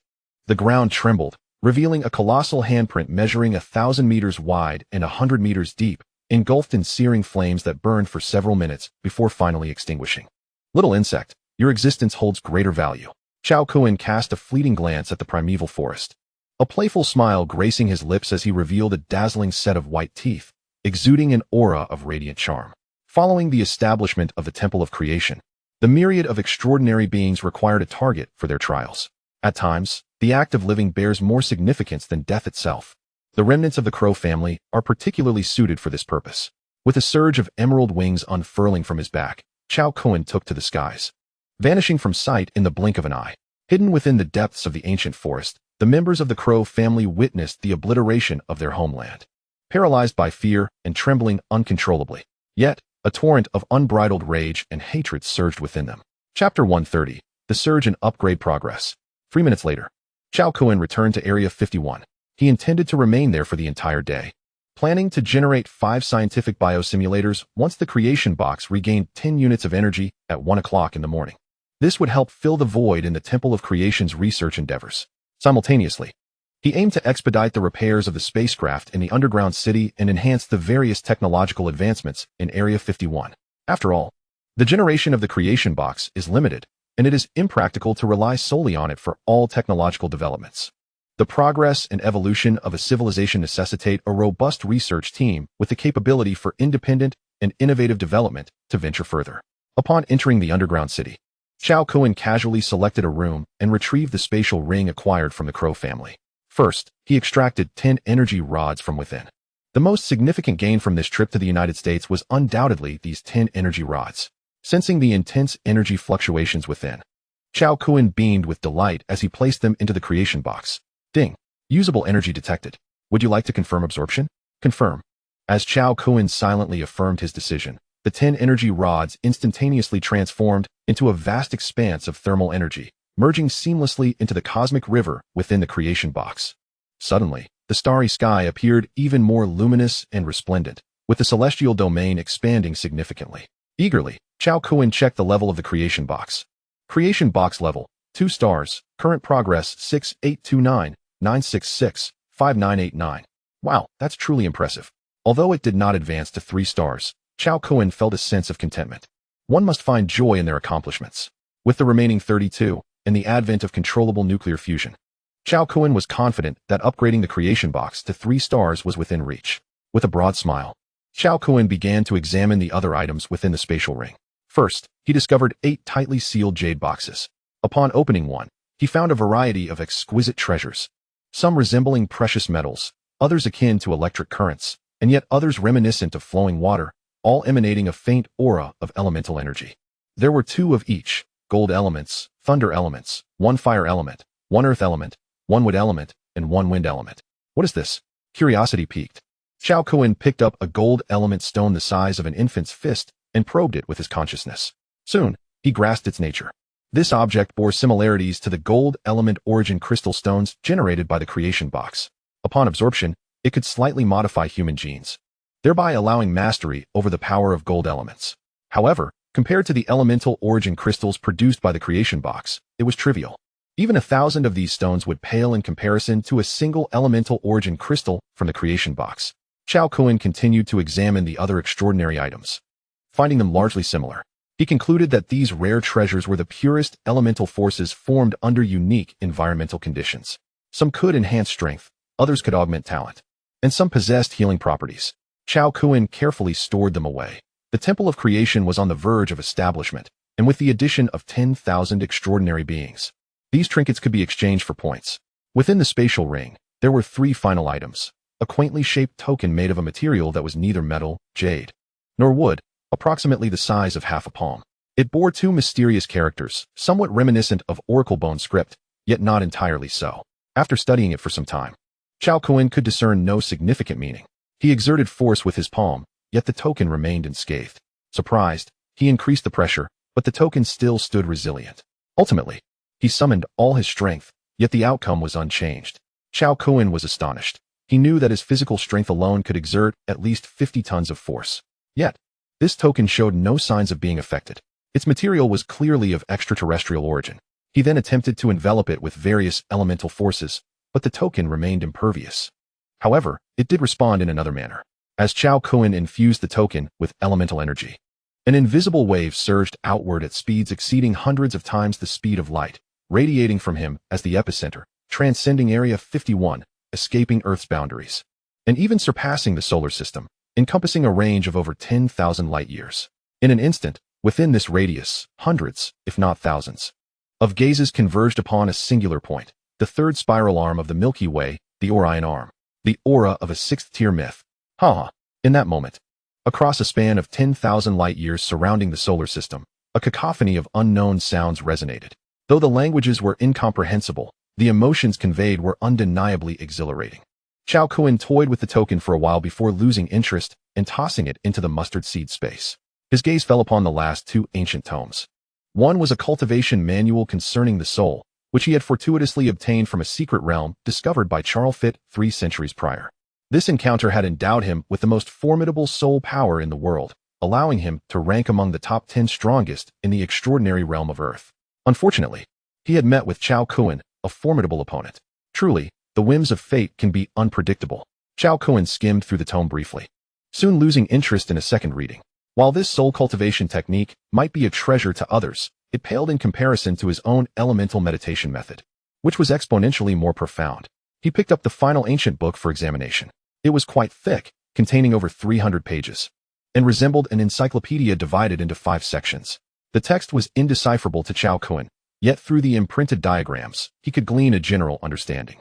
A: The ground trembled, revealing a colossal handprint measuring 1,000 meters wide and 100 meters deep, engulfed in searing flames that burned for several minutes before finally extinguishing. Little insect, your existence holds greater value. Cao Kun cast a fleeting glance at the primeval forest, a playful smile gracing his lips as he revealed a dazzling set of white teeth, exuding an aura of radiant charm. Following the establishment of the Temple of Creation, the myriad of extraordinary beings required a target for their trials. At times, the act of living bears more significance than death itself. The remnants of the crow family are particularly suited for this purpose. With a surge of emerald wings unfurling from his back, Cao Kun took to the skies. Vanishing from sight in the blink of an eye, hidden within the depths of the ancient forest, the members of the crow family witnessed the obliteration of their homeland. Paralyzed by fear and trembling uncontrollably, yet a torrent of unbridled rage and hatred surged within them. Chapter 130. The Surge and Upgrade Progress. 3 minutes later, Cao Kun returned to Area 51. He intended to remain there for the entire day, planning to generate 5 scientific biosimulators once the creation box regained 10 units of energy at 1 o'clock in the morning. This would help fill the void in the Temple of Creation's research endeavors. Simultaneously, he aimed to expedite the repairs of the spacecraft in the underground city and enhance the various technological advancements in Area 51. After all, the generation of the creation box is limited, and it is impractical to rely solely on it for all technological developments. The progress and evolution of a civilization necessitate a robust research team with the capability for independent and innovative development to venture further. Upon entering the underground city, Cao Kun casually selected a room and retrieved the spatial ring acquired from the crow family. First, he extracted 10 energy rods from within. The most significant gain from this trip to the United States was undoubtedly these 10 energy rods. Sensing the intense energy fluctuations within, Cao Kun beamed with delight as he placed them into the creation box. Ding. Usable energy detected. Would you like to confirm absorption? Confirm. As Cao Kun silently affirmed his decision, the 10 energy rods instantaneously transformed into a vast expanse of thermal energy, merging seamlessly into the cosmic river within the creation box. Suddenly, the starry sky appeared even more luminous and resplendent, with the celestial domain expanding significantly. Eagerly, Cao Kun checked the level of the creation box. Creation box level, 2 stars, current progress 6829-966-5989. Wow, that's truly impressive. Although it did not advance to 3 stars, Cao Kun felt a sense of contentment. One must find joy in their accomplishments. With the remaining 32, and the advent of controllable nuclear fusion, Cao Kun was confident that upgrading the creation box to 3 stars was within reach. With a broad smile, Cao Kun began to examine the other items within the spatial ring. First, he discovered 8 tightly sealed jade boxes. Upon opening one, he found a variety of exquisite treasures, some resembling precious metals, others akin to electric currents, and yet others reminiscent of flowing water, all emanating a faint aura of elemental energy. There were 2 of each: gold elements, thunder elements, 1 fire element, 1 earth element, 1 wood element, and 1 wind element. What is this? Curiosity piqued. Cao Kun picked up a gold element stone the size of an infant's fist and probed it with his consciousness. Soon, he grasped its nature. This object bore similarities to the gold element origin crystal stones generated by the creation box. Upon absorption, it could slightly modify human genes, thereby allowing mastery over the power of gold elements. However, compared to the elemental origin crystals produced by the creation box, it was trivial. Even 1,000 of these stones would pale in comparison to a single elemental origin crystal from the creation box. Cao Kun continued to examine the other extraordinary items. Finding them largely similar, he concluded that these rare treasures were the purest elemental forces formed under unique environmental conditions. Some could enhance strength, others could augment talent, and some possessed healing properties. Cao Kun carefully stored them away. The Temple of Creation was on the verge of establishment, and with the addition of 10,000 extraordinary beings, these trinkets could be exchanged for points. Within the spatial ring, there were 3 final items: a quaintly shaped token made of a material that was neither metal, jade, nor wood, approximately the size of half a palm. It bore 2 mysterious characters, somewhat reminiscent of oracle bone script, yet not entirely so. After studying it for some time, Cao Kun could discern no significant meaning. He exerted force with his palm, yet the token remained unscathed. Surprised, he increased the pressure, but the token still stood resilient. Ultimately, he summoned all his strength, yet the outcome was unchanged. Cao Kun was astonished. He knew that his physical strength alone could exert at least 50 tons of force. Yet, this token showed no signs of being affected. Its material was clearly of extraterrestrial origin. He then attempted to envelop it with various elemental forces, but the token remained impervious. However, it did respond in another manner. As Cao Kun infused the token with elemental energy, an invisible wave surged outward at speeds exceeding hundreds of times the speed of light, radiating from him as the epicenter, transcending Area 51, escaping Earth's boundaries, and even surpassing the solar system, encompassing a range of over 10,000 light-years. In an instant, within this radius, hundreds, if not thousands, of gazes converged upon a singular point, the third spiral arm of the Milky Way, the Orion Arm, the aura of a sixth-tier myth. In that moment, across a span of 10,000 light-years surrounding the solar system, a cacophony of unknown sounds resonated. Though the languages were incomprehensible, the emotions conveyed were undeniably exhilarating. Cao Kun toyed with the token for a while before losing interest and tossing it into the mustard seed space. His gaze fell upon the last two ancient tomes. One was a cultivation manual concerning the soul, which he had fortuitously obtained from a secret realm discovered by Charles Fitt 3 centuries prior. This encounter had endowed him with the most formidable soul power in the world, allowing him to rank among the top 10 strongest in the extraordinary realm of Earth. Unfortunately, he had met with Cao Kun, a formidable opponent. Truly, the whims of fate can be unpredictable. Cao Kun skimmed through the tome briefly, soon losing interest in a second reading. While this soul cultivation technique might be a treasure to others, it paled in comparison to his own elemental meditation method, which was exponentially more profound. He picked up the final ancient book for examination. It was quite thick, containing over 300 pages, and resembled an encyclopedia divided into 5 sections. The text was indecipherable to Cao Kun, yet through the imprinted diagrams, he could glean a general understanding.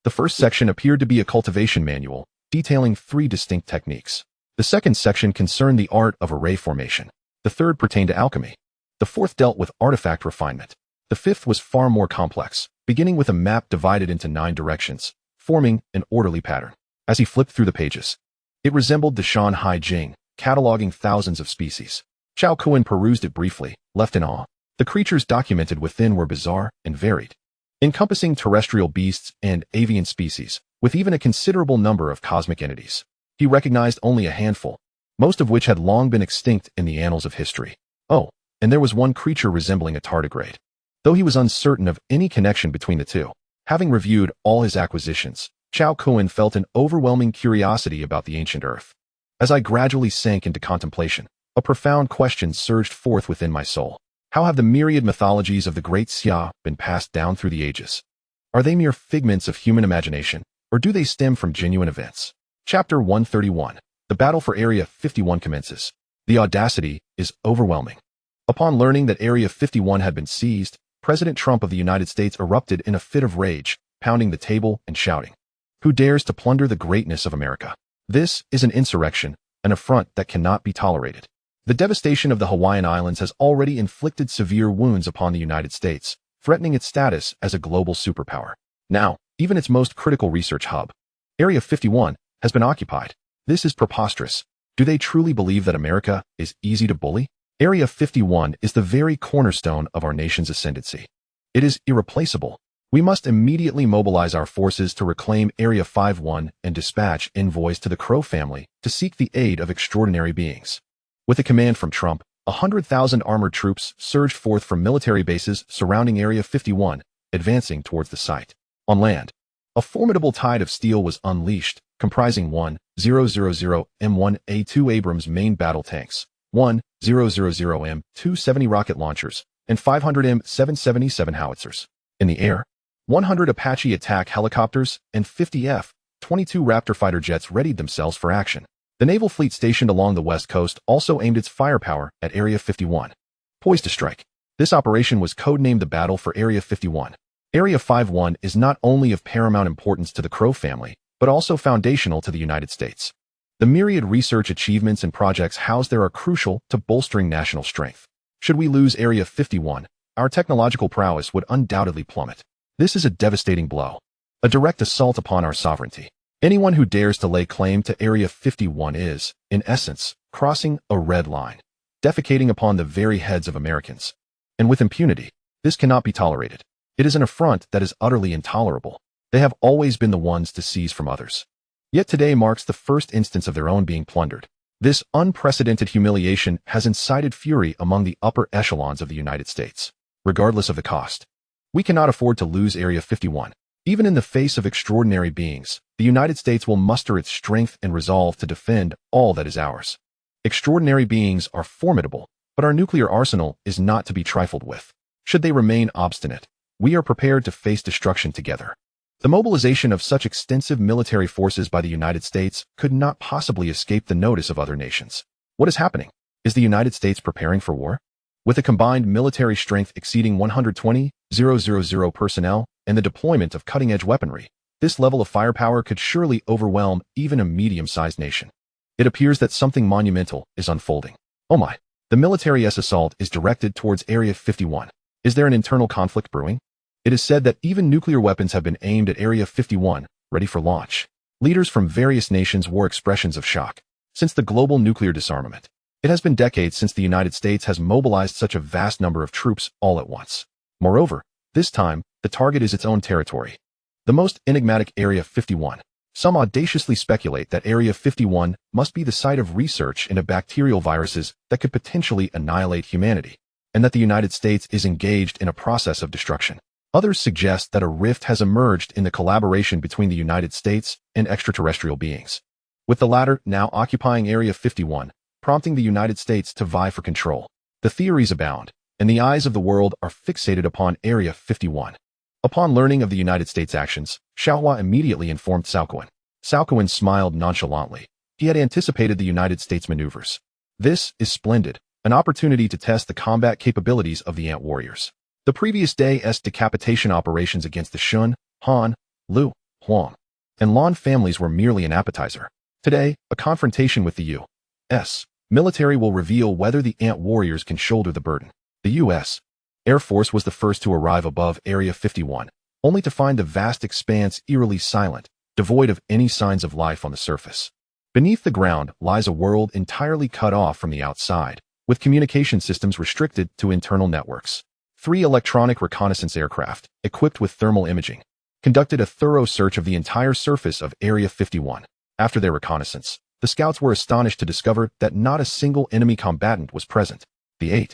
A: The first section appeared to be a cultivation manual, detailing 3 distinct techniques. The second section concerned the art of array formation. The third pertained to alchemy. The fourth dealt with artifact refinement. The fifth was far more complex, beginning with a map divided into 9 directions, forming an orderly pattern. As he flipped through the pages, it resembled the Shanhai Jing, cataloging thousands of species. Cao Kun perused it briefly, left in awe. The creatures documented within were bizarre and varied, encompassing terrestrial beasts and avian species, with even a considerable number of cosmic entities. He recognized only a handful, most of which had long been extinct in the annals of history. Oh, and there was one creature resembling a tardigrade. Though he was uncertain of any connection between the two, having reviewed all his acquisitions, Cao Kun felt an overwhelming curiosity about the ancient Earth. As I gradually sank into contemplation, a profound question surged forth within my soul. How have the myriad mythologies of the great Xia been passed down through the ages? Are they mere figments of human imagination, or do they stem from genuine events? Chapter 131. The battle for Area 51 commences. The audacity is overwhelming. Upon learning that Area 51 had been seized, President Trump of the United States erupted in a fit of rage, pounding the table and shouting, "Who dares to plunder the greatness of America? This is an insurrection, an affront that cannot be tolerated." The devastation of the Hawaiian Islands has already inflicted severe wounds upon the United States, threatening its status as a global superpower. Now, even its most critical research hub, Area 51, has been occupied. This is preposterous. Do they truly believe that America is easy to bully? Area 51 is the very cornerstone of our nation's ascendancy. It is irreplaceable. We must immediately mobilize our forces to reclaim Area 51 and dispatch envoys to the Crow family to seek the aid of extraordinary beings. With a command from Trump, 100,000 armored troops surged forth from military bases surrounding Area 51, advancing towards the site. On land, a formidable tide of steel was unleashed, comprising 1,000 M1A2 Abrams main battle tanks, 1,000 M270 rocket launchers, and 500 M777 howitzers. In the air, 100 Apache attack helicopters and 50 F-22 Raptor fighter jets readied themselves for action. The naval fleet stationed along the west coast also aimed its firepower at Area 51, poised to strike. This operation was codenamed the Battle for Area 51. Area 51 is not only of paramount importance to the Crow family, but also foundational to the United States. The myriad research achievements and projects housed there are crucial to bolstering national strength. Should we lose Area 51, our technological prowess would undoubtedly plummet. This is a devastating blow, a direct assault upon our sovereignty. Anyone who dares to lay claim to Area 51 is, in essence, crossing a red line, defecating upon the very heads of Americans. And with impunity, this cannot be tolerated. It is an affront that is utterly intolerable. They have always been the ones to seize from others. Yet today marks the first instance of their own being plundered. This unprecedented humiliation has incited fury among the upper echelons of the United States. Regardless of the cost, we cannot afford to lose Area 51. Even in the face of extraordinary beings, the United States will muster its strength and resolve to defend all that is ours. Extraordinary beings are formidable, but our nuclear arsenal is not to be trifled with. Should they remain obstinate, we are prepared to face destruction together. The mobilization of such extensive military forces by the United States could not possibly escape the notice of other nations. What is happening? Is the United States preparing for war? With a combined military strength exceeding 120,000 personnel and the deployment of cutting-edge weaponry, this level of firepower could surely overwhelm even a medium-sized nation. It appears that something monumental is unfolding. Oh my! The military's assault is directed towards Area 51. Is there an internal conflict brewing? It is said that even nuclear weapons have been aimed at Area 51, ready for launch. Leaders from various nations wore expressions of shock. Since the global nuclear disarmament, it has been decades since the United States has mobilized such a vast number of troops all at once. Moreover, this time, the target is its own territory. The most enigmatic Area 51. Some audaciously speculate that Area 51 must be the site of research into bacterial viruses that could potentially annihilate humanity, and that the United States is engaged in a process of destruction. Others suggest that a rift has emerged in the collaboration between the United States and extraterrestrial beings, with the latter now occupying Area 51, prompting the United States to vie for control. The theories abound, and the eyes of the world are fixated upon Area 51. Upon learning of the United States' actions, Xiaohua immediately informed Cao Kun. Cao Kun smiled nonchalantly. He had anticipated the United States maneuvers. This is splendid, an opportunity to test the combat capabilities of the Ant Warriors. The previous day's decapitation operations against the Shun, Han, Lu, Huang, and Lan families were merely an appetizer. Today, a confrontation with the U.S. military will reveal whether the Ant Warriors can shoulder the burden. The U.S. Air Force was the first to arrive above Area 51, only to find the vast expanse eerily silent, devoid of any signs of life on the surface. Beneath the ground lies a world entirely cut off from the outside, with communication systems restricted to internal networks. 3 electronic reconnaissance aircraft, equipped with thermal imaging, conducted a thorough search of the entire surface of Area 51. After their reconnaissance, the scouts were astonished to discover that not a single enemy combatant was present. The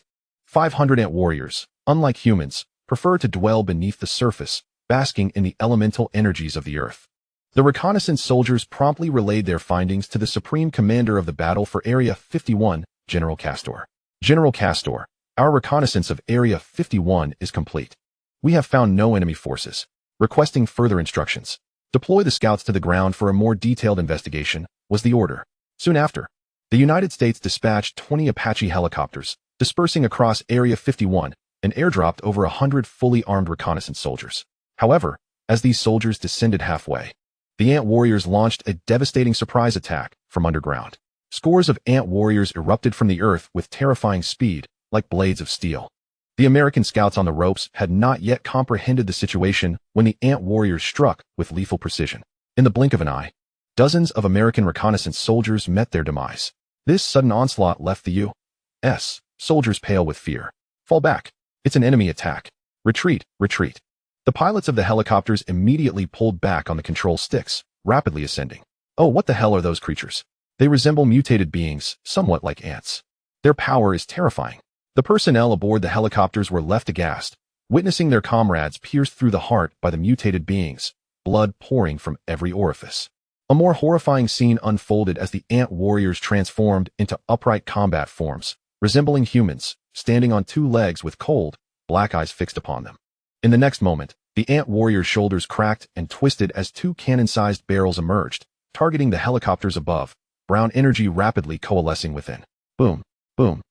A: 500 Ant Warriors, unlike humans, prefer to dwell beneath the surface, basking in the elemental energies of the earth. The reconnaissance soldiers promptly relayed their findings to the Supreme Commander of the battle for Area 51, General Castor. General Castor, our reconnaissance of Area 51 is complete. We have found no enemy forces. Requesting further instructions. Deploy the scouts to the ground for a more detailed investigation, was the order. Soon after, the United States dispatched 20 Apache helicopters, dispersing across Area 51, and airdropped over 100 fully armed reconnaissance soldiers. However, as these soldiers descended halfway, the Ant Warriors launched a devastating surprise attack from underground. Scores of Ant Warriors erupted from the earth with terrifying speed, like blades of steel. The American scouts on the ropes had not yet comprehended the situation when the Ant Warriors struck with lethal precision. In the blink of an eye, dozens of American reconnaissance soldiers met their demise. This sudden onslaught left the U.S. soldiers pale with fear. Fall back. It's an enemy attack. Retreat, retreat. The pilots of the helicopters immediately pulled back on the control sticks, rapidly ascending. Oh, what the hell are those creatures? They resemble mutated beings, somewhat like ants. Their power is terrifying. The personnel aboard the helicopters were left aghast, witnessing their comrades pierced through the heart by the mutated beings, blood pouring from every orifice. A more horrifying scene unfolded as the Ant Warriors transformed into upright combat forms, resembling humans, standing on 2 legs with cold, black eyes fixed upon them. In the next moment, the Ant Warriors' shoulders cracked and twisted as 2 cannon-sized barrels emerged, targeting the helicopters above, brown energy rapidly coalescing within. Boom, boom.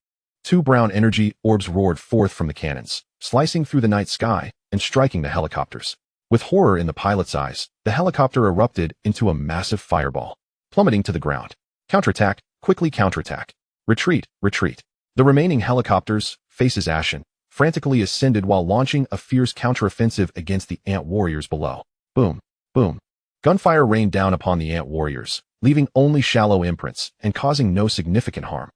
A: 2 brown energy orbs roared forth from the cannons, slicing through the night sky and striking the helicopters. With horror in the pilot's eyes, the helicopter erupted into a massive fireball, plummeting to the ground. Counterattack, quickly counterattack. Retreat, retreat. The remaining helicopters, faces ashen, frantically ascended while launching a fierce counteroffensive against the Ant Warriors below. Boom, boom. Gunfire rained down upon the Ant Warriors, leaving only shallow imprints and causing no significant harm.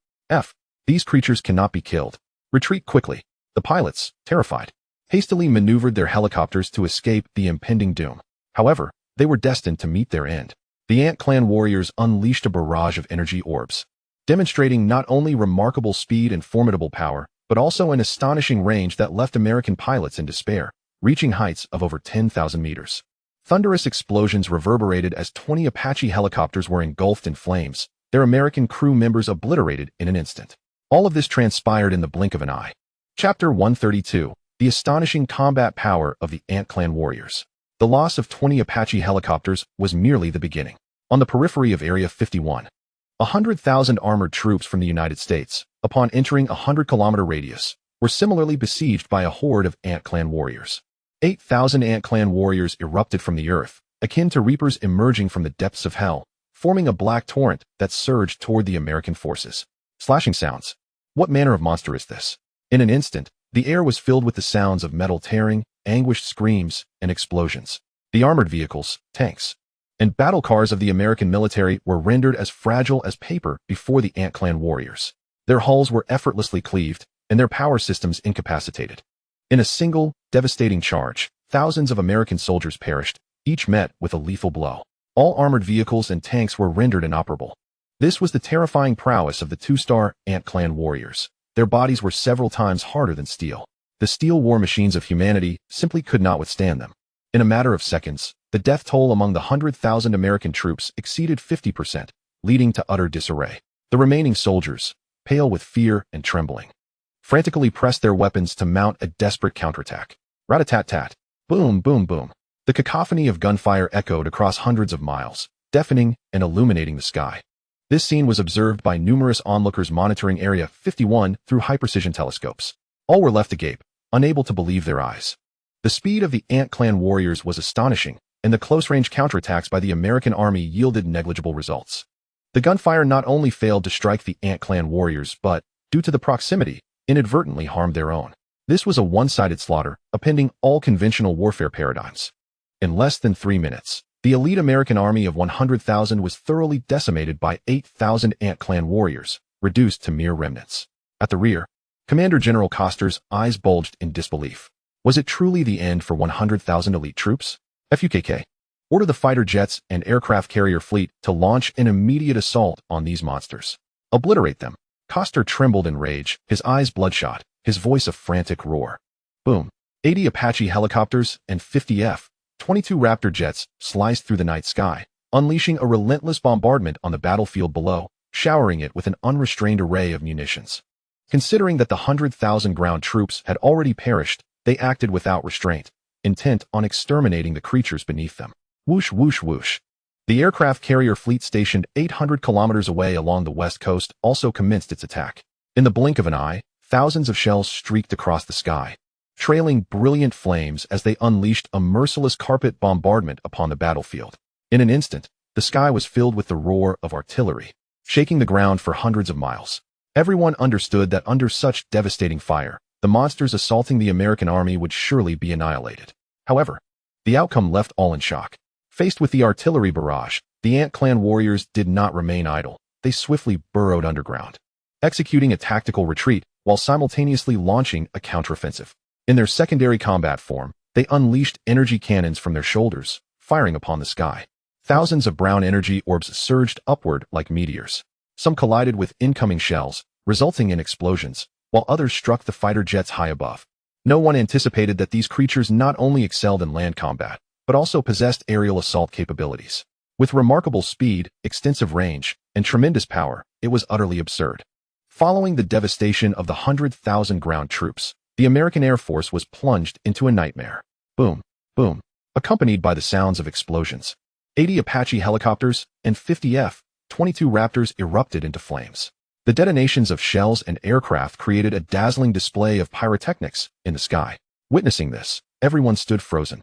A: These creatures cannot be killed. Retreat quickly. The pilots, terrified, hastily maneuvered their helicopters to escape the impending doom. However, they were destined to meet their end. The Ant Clan warriors unleashed a barrage of energy orbs, demonstrating not only remarkable speed and formidable power, but also an astonishing range that left American pilots in despair, reaching heights of over 10,000 meters. Thunderous explosions reverberated as 20 Apache helicopters were engulfed in flames, their American crew members obliterated in an instant. All of this transpired in the blink of an eye. Chapter 132, The Astonishing Combat Power of the Ant Clan Warriors. The loss of 20 Apache helicopters was merely the beginning. On the periphery of Area 51, 100,000 armored troops from the United States, upon entering a 100-kilometer radius, were similarly besieged by a horde of Ant Clan warriors. 8,000 Ant Clan warriors erupted from the earth, akin to reapers emerging from the depths of hell, forming a black torrent that surged toward the American forces. Slashing sounds. What manner of monster is this? In an instant, the air was filled with the sounds of metal tearing, anguished screams, and explosions. The armored vehicles, tanks, and battle cars of the American military were rendered as fragile as paper before the Ant Clan warriors. Their hulls were effortlessly cleaved, and their power systems incapacitated. In a single, devastating charge, thousands of American soldiers perished, each met with a lethal blow. All armored vehicles and tanks were rendered inoperable. This was the terrifying prowess of the two-star Ant Clan warriors. Their bodies were several times harder than steel. The steel war machines of humanity simply could not withstand them. In a matter of seconds, the death toll among the 100,000 American troops exceeded 50%, leading to utter disarray. The remaining soldiers, pale with fear and trembling, frantically pressed their weapons to mount a desperate counterattack. Rat-a-tat-tat. Boom, boom, boom. The cacophony of gunfire echoed across hundreds of miles, deafening and illuminating the sky. This scene was observed by numerous onlookers monitoring Area 51 through high-precision telescopes. All were left agape, unable to believe their eyes. The speed of the Ant Clan warriors was astonishing, and the close-range counterattacks by the American army yielded negligible results. The gunfire not only failed to strike the Ant Clan warriors but, due to the proximity, inadvertently harmed their own. This was a one-sided slaughter, upending all conventional warfare paradigms. In less than 3 minutes, the elite American army of 100,000 was thoroughly decimated by 8,000 Ant Clan warriors, reduced to mere remnants. At the rear, Commander General Custer's eyes bulged in disbelief. Was it truly the end for 100,000 elite troops? FUKK. Order the fighter jets and aircraft carrier fleet to launch an immediate assault on these monsters. Obliterate them. Custer trembled in rage, his eyes bloodshot, his voice a frantic roar. Boom. 80 Apache helicopters and 50 F-22 Raptor jets sliced through the night sky, unleashing a relentless bombardment on the battlefield below, showering it with an unrestrained array of munitions. Considering that the 100,000 ground troops had already perished, they acted without restraint, intent on exterminating the creatures beneath them. Whoosh, whoosh, whoosh. The aircraft carrier fleet stationed 800 kilometers away along the west coast also commenced its attack. In the blink of an eye, thousands of shells streaked across the sky, trailing brilliant flames as they unleashed a merciless carpet bombardment upon the battlefield. In an instant, the sky was filled with the roar of artillery, shaking the ground for hundreds of miles. Everyone understood that under such devastating fire, the monsters assaulting the American army would surely be annihilated. However, the outcome left all in shock. Faced with the artillery barrage, the Ant Clan warriors did not remain idle. They swiftly burrowed underground, executing a tactical retreat while simultaneously launching a counteroffensive. In their secondary combat form, they unleashed energy cannons from their shoulders, firing upon the sky. Thousands of brown energy orbs surged upward like meteors. Some collided with incoming shells, resulting in explosions, while others struck the fighter jets high above. No one anticipated that these creatures not only excelled in land combat, but also possessed aerial assault capabilities. With remarkable speed, extensive range, and tremendous power, it was utterly absurd. Following the devastation of the 100,000 ground troops, the American Air Force was plunged into a nightmare. Boom, boom, accompanied by the sounds of explosions. 80 Apache helicopters and 50 F-22 Raptors erupted into flames. The detonations of shells and aircraft created a dazzling display of pyrotechnics in the sky. Witnessing this, everyone stood frozen.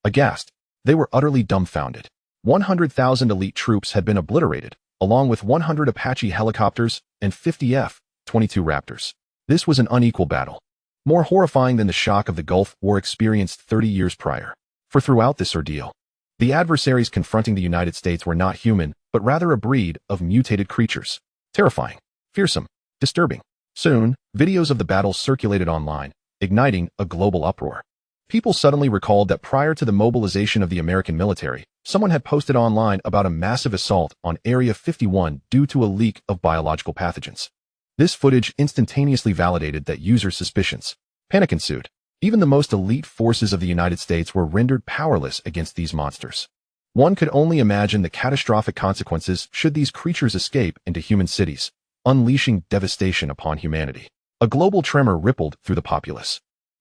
A: Aghast, they were utterly dumbfounded. 100,000 elite troops had been obliterated, along with 100 Apache helicopters and 50 F-22 Raptors. This was an unequal battle, more horrifying than the shock of the Gulf War experienced 30 years prior. For throughout this ordeal, the adversaries confronting the United States were not human, but rather a breed of mutated creatures. Terrifying, fearsome, disturbing. Soon, videos of the battle circulated online, igniting a global uproar. People suddenly recalled that prior to the mobilization of the American military, someone had posted online about a massive assault on Area 51 due to a leak of biological pathogens. This footage instantaneously validated that users' suspicions. Panic ensued. Even the most elite forces of the United States were rendered powerless against these monsters. One could only imagine the catastrophic consequences should these creatures escape into human cities, unleashing devastation upon humanity. A global tremor rippled through the populace.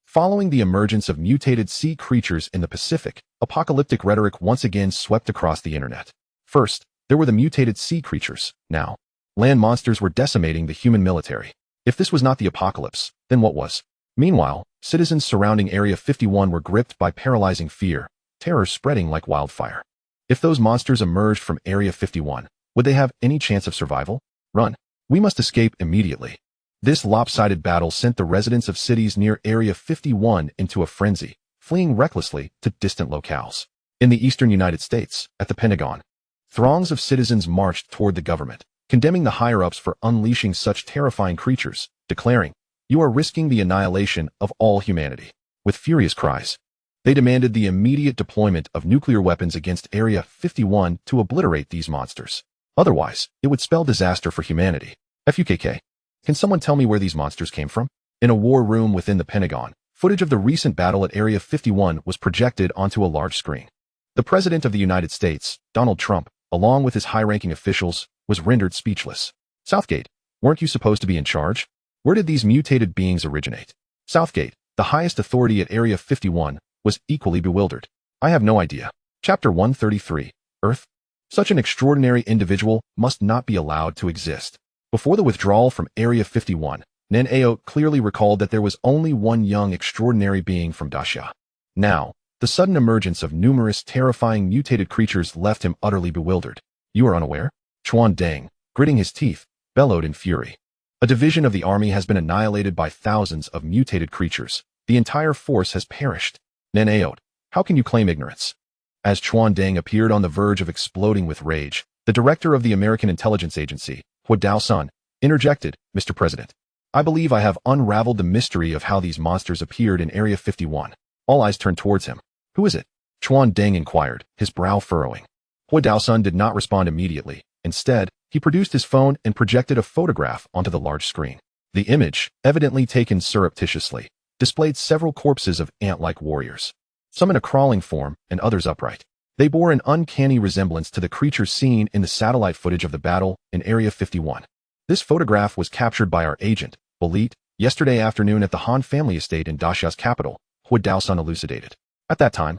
A: Following the emergence of mutated sea creatures in the Pacific, apocalyptic rhetoric once again swept across the internet. First, there were the mutated sea creatures. Now, land monsters were decimating the human military. If this was not the apocalypse, then what was? Meanwhile, citizens surrounding Area 51 were gripped by paralyzing fear, terror spreading like wildfire. If those monsters emerged from Area 51, would they have any chance of survival? Run. We must escape immediately. This lopsided battle sent the residents of cities near Area 51 into a frenzy, fleeing recklessly to distant locales. In the eastern United States, at the Pentagon, throngs of citizens marched toward the government, condemning the higher-ups for unleashing such terrifying creatures, declaring, "You are risking the annihilation of all humanity." With furious cries, they demanded the immediate deployment of nuclear weapons against Area 51 to obliterate these monsters. Otherwise, it would spell disaster for humanity. FUKK. Can someone tell me where these monsters came from? In a war room within the Pentagon, footage of the recent battle at Area 51 was projected onto a large screen. The President of the United States, Donald Trump, along with his high-ranking officials, was rendered speechless. Southgate, weren't you supposed to be in charge? Where did these mutated beings originate? Southgate, the highest authority at Area 51, was equally bewildered. I have no idea. Chapter 133, Earth. Such an extraordinary individual must not be allowed to exist. Before the withdrawal from Area 51, Nen Ao clearly recalled that there was only one young extraordinary being from Dacia. Now, the sudden emergence of numerous terrifying mutated creatures left him utterly bewildered. You are unaware? Chuan Deng, gritting his teeth, bellowed in fury. A division of the army has been annihilated by thousands of mutated creatures. The entire force has perished. Nen Ao, how can you claim ignorance? As Chuan Deng appeared on the verge of exploding with rage, the director of the American intelligence agency, Hua Dao-sun, interjected, Mr. President. I believe I have unraveled the mystery of how these monsters appeared in Area 51. All eyes turned towards him. Who is it? Chuan Deng inquired, his brow furrowing. Hua Dao-sun did not respond immediately. Instead, he produced his phone and projected a photograph onto the large screen. The image, evidently taken surreptitiously, displayed several corpses of ant-like warriors, some in a crawling form and others upright. They bore an uncanny resemblance to the creatures seen in the satellite footage of the battle in Area 51. This photograph was captured by our agent, Bolit, yesterday afternoon at the Han family estate in Dacia's capital, Hua Dao-sun elucidated. At that time,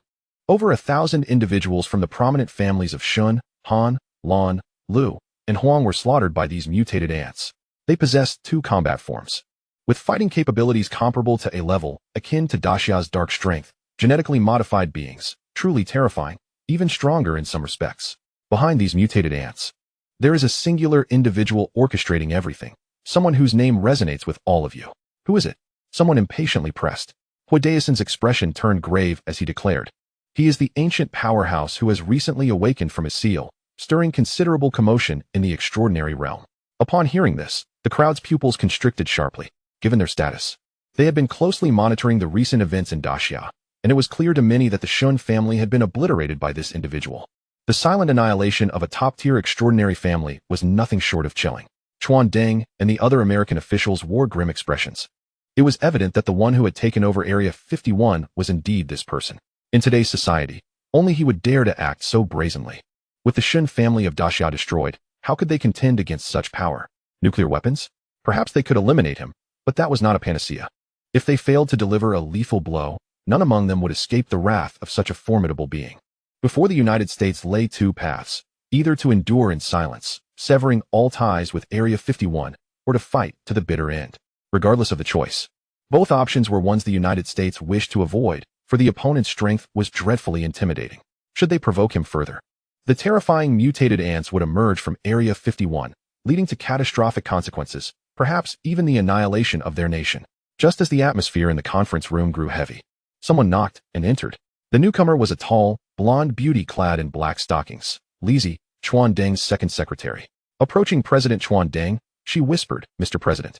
A: over 1,000 individuals from the prominent families of Shun, Han, Lan, Lu, and Huang were slaughtered by these mutated ants. They possessed two combat forms, with fighting capabilities comparable to a level akin to Dacia's dark strength, genetically modified beings, truly terrifying, even stronger in some respects. Behind these mutated ants, there is a singular individual orchestrating everything, someone whose name resonates with all of you. Who is it? Someone impatiently pressed. Hua Dao-sun's expression turned grave as he declared. He is the ancient powerhouse who has recently awakened from his seal, stirring considerable commotion in the extraordinary realm. Upon hearing this, the crowd's pupils constricted sharply. Given their status, they had been closely monitoring the recent events in Dacia, and it was clear to many that the Shun family had been obliterated by this individual. The silent annihilation of a top-tier extraordinary family was nothing short of chilling. Chuan Deng and the other American officials wore grim expressions. It was evident that the one who had taken over Area 51 was indeed this person. In today's society, only he would dare to act so brazenly. With the Shun family of Dacia destroyed, how could they contend against such power? Nuclear weapons? Perhaps they could eliminate him, but that was not a panacea. If they failed to deliver a lethal blow, none among them would escape the wrath of such a formidable being. Before the United States lay two paths, either to endure in silence, severing all ties with Area 51, or to fight to the bitter end. Regardless of the choice, both options were ones the United States wished to avoid, for the opponent's strength was dreadfully intimidating. Should they provoke him further, the terrifying mutated ants would emerge from Area 51, leading to catastrophic consequences, perhaps even the annihilation of their nation. Just as the atmosphere in the conference room grew heavy, someone knocked and entered. The newcomer was a tall, blonde beauty clad in black stockings, Lizzie, Chuan Deng's second secretary. Approaching President Chuan Deng, she whispered, Mr. President,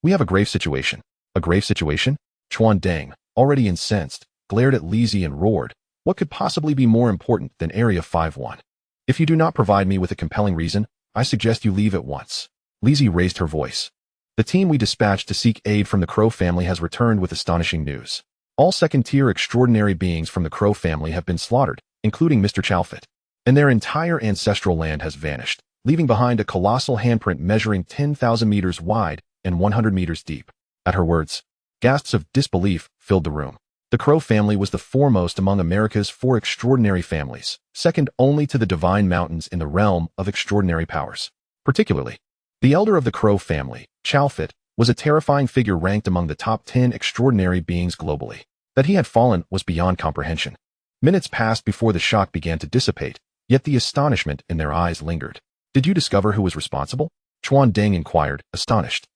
A: we have a grave situation. A grave situation? Chuan Deng, already incensed, glared at Lizzie and roared, what could possibly be more important than Area 51? If you do not provide me with a compelling reason, I suggest you leave at once. Lizzie raised her voice. The team we dispatched to seek aid from the Crow family has returned with astonishing news. All second-tier extraordinary beings from the Crow family have been slaughtered, including Mr. Chalfet, and their entire ancestral land has vanished, leaving behind a colossal handprint measuring 10,000 meters wide and 100 meters deep. At her words, Gasps of disbelief filled the room. The Crow family was the foremost among America's 4 extraordinary families, second only to the Divine Mountains in the realm of extraordinary powers. Particularly, the elder of the Crow family, Cao Kun, was a terrifying figure ranked among the top 10 extraordinary beings globally. That he had fallen was beyond comprehension. Minutes passed before the shock began to dissipate, yet the astonishment in their eyes lingered. Did you discover who was responsible? Chuan Deng inquired, astonished.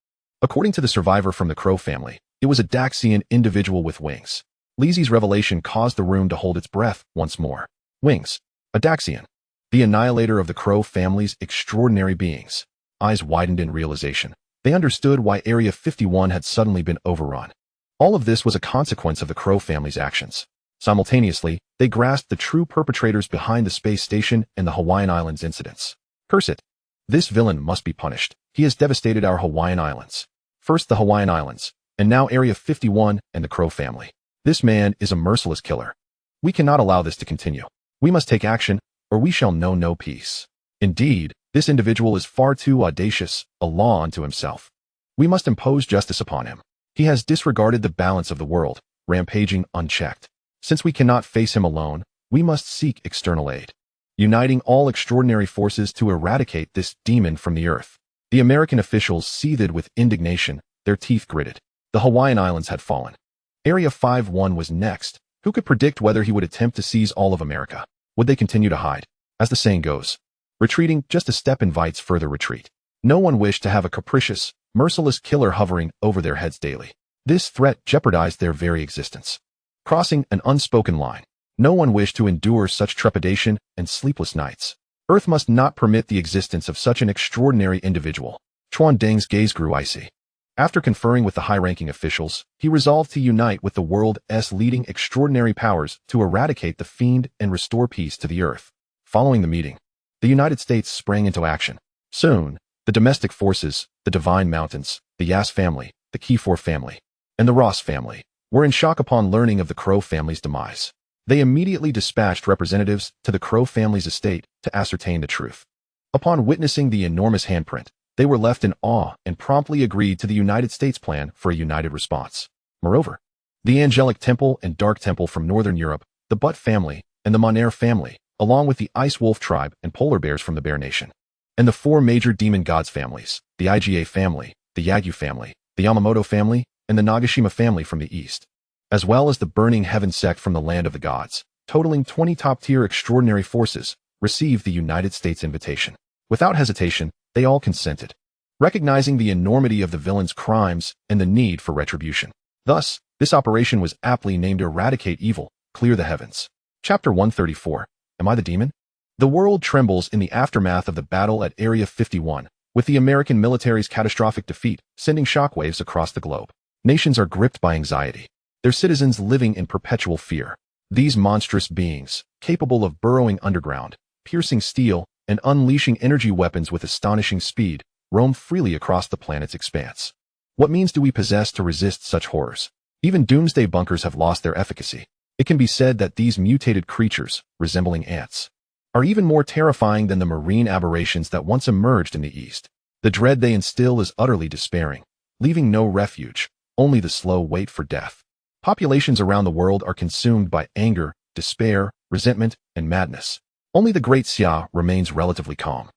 A: According to the survivor from the Crow family, it was a Daxian individual with wings. Lizzie's revelation caused the room to hold its breath once more. Wings. A Daxian. The annihilator of the Crow family's extraordinary beings. Eyes widened in realization. They understood why Area 51 had suddenly been overrun. All of this was a consequence of the Crow family's actions. Simultaneously, they grasped the true perpetrators behind the space station and the Hawaiian Islands incidents. Curse it. This villain must be punished. He has devastated our Hawaiian Islands. First the Hawaiian Islands, and now Area 51 and the Crow family. This man is a merciless killer. We cannot allow this to continue. We must take action, or we shall know no peace. Indeed, this individual is far too audacious, a law unto himself. We must impose justice upon him. He has disregarded the balance of the world, rampaging unchecked. Since we cannot face him alone, we must seek external aid, uniting all extraordinary forces to eradicate this demon from the earth. The American officials seethed with indignation, their teeth gritted. The Hawaiian Islands had fallen. Area 51 was next. Who could predict whether he would attempt to seize all of America? Would they continue to hide? As the saying goes, retreating just a step invites further retreat. No one wished to have a capricious, merciless killer hovering over their heads daily. This threat jeopardized their very existence. Crossing an unspoken line. No one wished to endure such trepidation and sleepless nights. Earth must not permit the existence of such an extraordinary individual. Chuan Deng's gaze grew icy. After conferring with the high-ranking officials, he resolved to unite with the world's leading extraordinary powers to eradicate the fiend and restore peace to the earth. Following the meeting, the United States sprang into action. Soon, the domestic forces, the Divine Mountains, the Yas family, the Kiefor family, and the Ross family, were in shock upon learning of the Crow family's demise. They immediately dispatched representatives to the Crow family's estate to ascertain the truth. Upon witnessing the enormous handprint, they were left in awe and promptly agreed to the United States plan for a united response. Moreover, the Angelic Temple and Dark Temple from Northern Europe, the Butt family, and the Monair family, along with the Ice Wolf tribe and polar bears from the Bear Nation, and the 4 major demon gods families, the Iga family, the Yagyu family, the Yamamoto family, and the Nagashima family from the east, as well as the Burning Heaven sect from the land of the gods, totaling 20 top-tier extraordinary forces, received the United States invitation. Without hesitation, they all consented, recognizing the enormity of the villain's crimes and the need for retribution. Thus, this operation was aptly named Eradicate Evil, Clear the Heavens. Chapter 134. Am I the Demon? The world trembles in the aftermath of the battle at Area 51, with the American military's catastrophic defeat sending shockwaves across the globe. Nations are gripped by anxiety, their citizens living in perpetual fear. These monstrous beings, capable of burrowing underground, piercing steel, and unleashing energy weapons with astonishing speed, roam freely across the planet's expanse. What means do we possess to resist such horrors? Even doomsday bunkers have lost their efficacy. It can be said that these mutated creatures, resembling ants, are even more terrifying than the marine aberrations that once emerged in the East. The dread they instill is utterly despairing, leaving no refuge, only the slow wait for death. Populations around the world are consumed by anger, despair, resentment, and madness. Only the Great Xia remains relatively calm,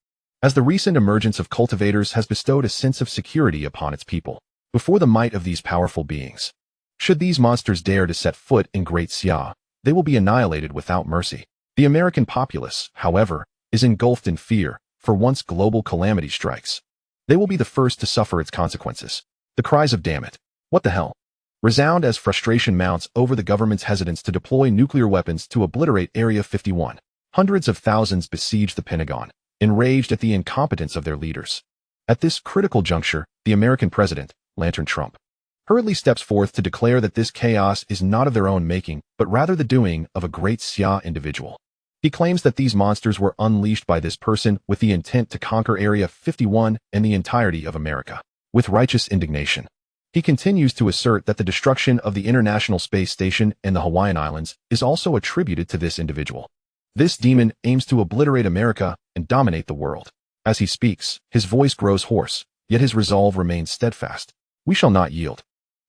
A: as the recent emergence of cultivators has bestowed a sense of security upon its people. Before the might of these powerful beings, should these monsters dare to set foot in Great Xia, they will be annihilated without mercy. The American populace, however, is engulfed in fear, for once global calamity strikes, they will be the first to suffer its consequences. The cries of "damn it! What the hell?" resound as frustration mounts over the government's hesitance to deploy nuclear weapons to obliterate Area 51. Hundreds of thousands besiege the Pentagon, enraged at the incompetence of their leaders. At this critical juncture, the American president, Lantern Trump, hurriedly steps forth to declare that this chaos is not of their own making, but rather the doing of a Great Xia individual. He claims that these monsters were unleashed by this person with the intent to conquer Area 51 and the entirety of America. With righteous indignation, he continues to assert that the destruction of the International Space Station and the Hawaiian Islands is also attributed to this individual. This demon aims to obliterate America and dominate the world. As he speaks, his voice grows hoarse, yet his resolve remains steadfast. We shall not yield.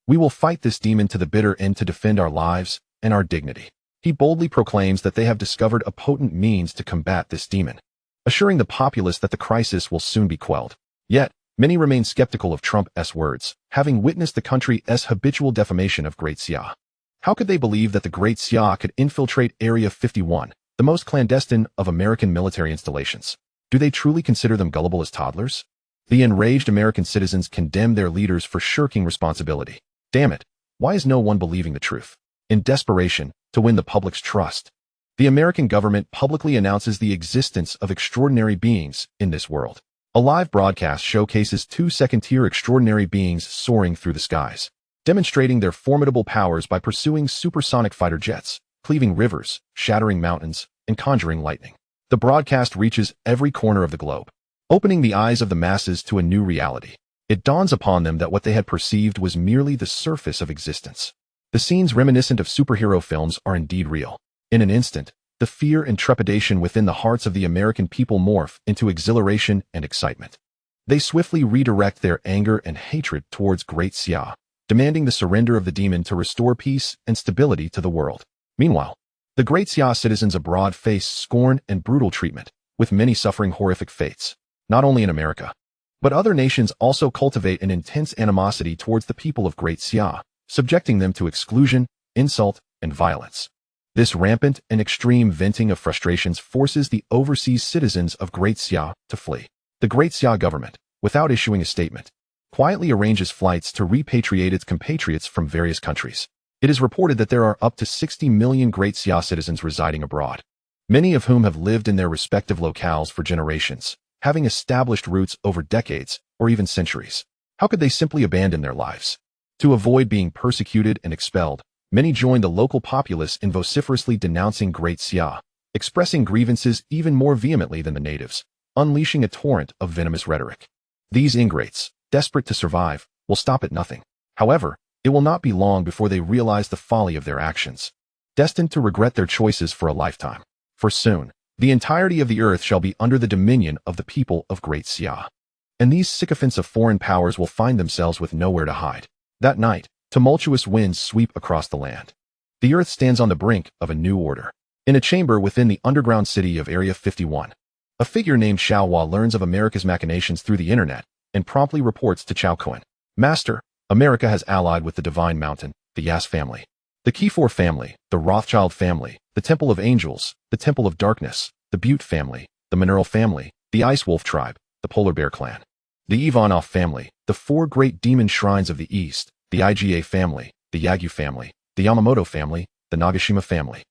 A: We will fight this demon to the bitter end to defend our lives and our dignity. He boldly proclaims that they have discovered a potent means to combat this demon, assuring the populace that the crisis will soon be quelled. Yet, many remain skeptical of Trump's words, having witnessed the country's habitual defamation of Great Xia. How could they believe that the Great Xia could infiltrate Area 51, the most clandestine of American military installations? Do they truly consider them gullible as toddlers? The enraged American citizens condemn their leaders for shirking responsibility. Damn it, why is no one believing the truth? In desperation, to win the public's trust, the American government publicly announces the existence of extraordinary beings in this world. A live broadcast showcases two second-tier extraordinary beings soaring through the skies, demonstrating their formidable powers by pursuing supersonic fighter jets, cleaving rivers, shattering mountains, and conjuring lightning. The broadcast reaches every corner of the globe, opening the eyes of the masses to a new reality. It dawns upon them that what they had perceived was merely the surface of existence. The scenes reminiscent of superhero films are indeed real. In an instant, the fear and trepidation within the hearts of the American people morph into exhilaration and excitement. They swiftly redirect their anger and hatred towards Great Xia, demanding the surrender of the demon to restore peace and stability to the world. Meanwhile, the Great Xia citizens abroad face scorn and brutal treatment, with many suffering horrific fates. Not only in America, but other nations also cultivate an intense animosity towards the people of Great Xia, subjecting them to exclusion, insult, and violence. This rampant and extreme venting of frustrations forces the overseas citizens of Great Xia to flee. The Great Xia government, without issuing a statement, quietly arranges flights to repatriate its compatriots from various countries. It is reported that there are up to 60 million Great Xia citizens residing abroad, many of whom have lived in their respective locales for generations, having established roots over decades or even centuries. How could they simply abandon their lives? To avoid being persecuted and expelled, many joined the local populace in vociferously denouncing Great Xia, expressing grievances even more vehemently than the natives, unleashing a torrent of venomous rhetoric. These ingrates, desperate to survive, will stop at nothing. However, it will not be long before they realize the folly of their actions, destined to regret their choices for a lifetime. For soon, the entirety of the earth shall be under the dominion of the people of Great Xia, and these sycophants of foreign powers will find themselves with nowhere to hide. That night, tumultuous winds sweep across the land. The earth stands on the brink of a new order. In a chamber within the underground city of Area 51, a figure named Xiao Hua learns of America's machinations through the internet and promptly reports to Cao Kun. Master, America has allied with the Divine Mountain, the Yas family, the Kiefer family, the Rothschild family, the Temple of Angels, the Temple of Darkness, the Butte family, the Mineral family, the Ice Wolf tribe, the Polar Bear clan, the Ivanov family, the four great demon shrines of the East, the IGA family, the Yagyu family, the Yamamoto family, the Nagashima family,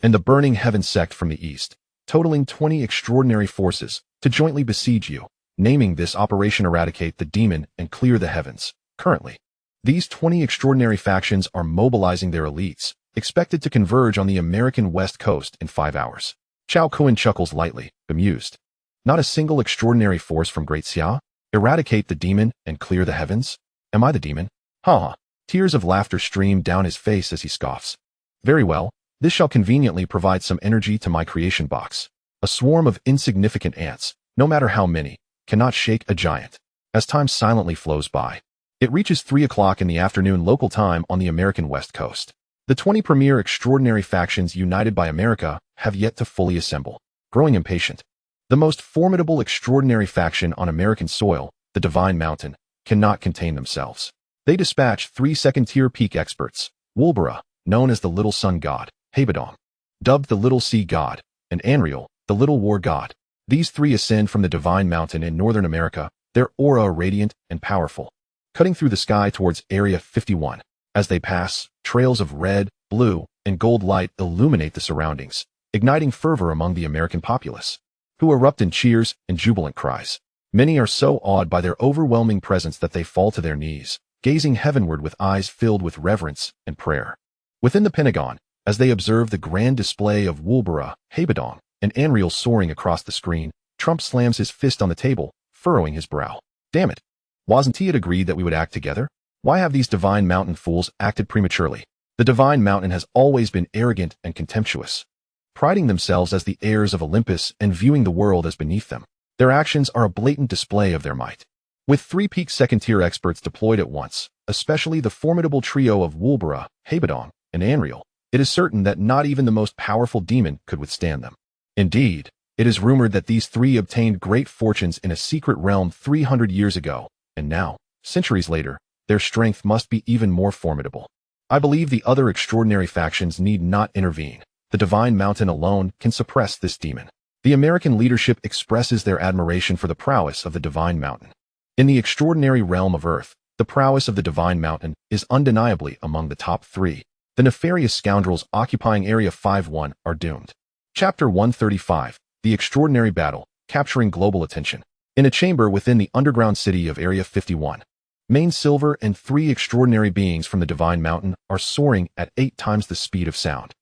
A: and the Burning Heaven sect from the East, totaling 20 extraordinary forces to jointly besiege you, naming this Operation Eradicate the Demon and Clear the Heavens. Currently, these 20 extraordinary factions are mobilizing their elites, expected to converge on the American West Coast in 5 hours. Cao Kun chuckles lightly, bemused. Not a single extraordinary force from Great Xia? Eradicate the demon and clear the heavens? Am I the demon? Ha ha. Tears of laughter stream down his face as he scoffs. Very well, this shall conveniently provide some energy to my creation box. A swarm of insignificant ants, no matter how many, cannot shake a giant. As time silently flows by, it reaches 3 o'clock in the afternoon local time on the American West Coast. The 20 premier extraordinary factions united by America have yet to fully assemble. Growing impatient, the most formidable extraordinary faction on American soil, the Divine Mountain, cannot contain themselves. They dispatch 3 second-tier peak experts, Woolborough, known as the Little Sun God, Habadom, dubbed the Little Sea God, and Anriel, the Little War God. These 3 ascend from the Divine Mountain in northern America, their aura radiant and powerful, cutting through the sky towards Area 51. As they pass, trails of red, blue, and gold light illuminate the surroundings, igniting fervor among the American populace, who erupt in cheers and jubilant cries. Many are so awed by their overwhelming presence that they fall to their knees, gazing heavenward with eyes filled with reverence and prayer. Within the Pentagon, as they observe the grand display of Woolborough, Habadom, and Anriel soaring across the screen, Trump slams his fist on the table, furrowing his brow. Damn it. Wasn't he agreed that we would act together? Why have these Divine Mountain fools acted prematurely? The Divine Mountain has always been arrogant and contemptuous, priding themselves as the heirs of Olympus and viewing the world as beneath them. Their actions are a blatant display of their might. With three peak second-tier experts deployed at once, especially the formidable trio of Wulbara, Habadong, and Anriel, it is certain that not even the most powerful demon could withstand them. Indeed, it is rumored that these three obtained great fortunes in a secret realm 300 years ago, and now, centuries later, their strength must be even more formidable. I believe the other extraordinary factions need not intervene. The Divine Mountain alone can suppress this demon. The American leadership expresses their admiration for the prowess of the Divine Mountain. In the extraordinary realm of Earth, the prowess of the Divine Mountain is undeniably among the top three. The nefarious scoundrels occupying Area 51 are doomed. Chapter 135, The Extraordinary Battle, Capturing Global Attention. In a chamber within the underground city of Area 51, Main Silver and three extraordinary beings from the Divine Mountain are soaring at 8 times the speed of sound.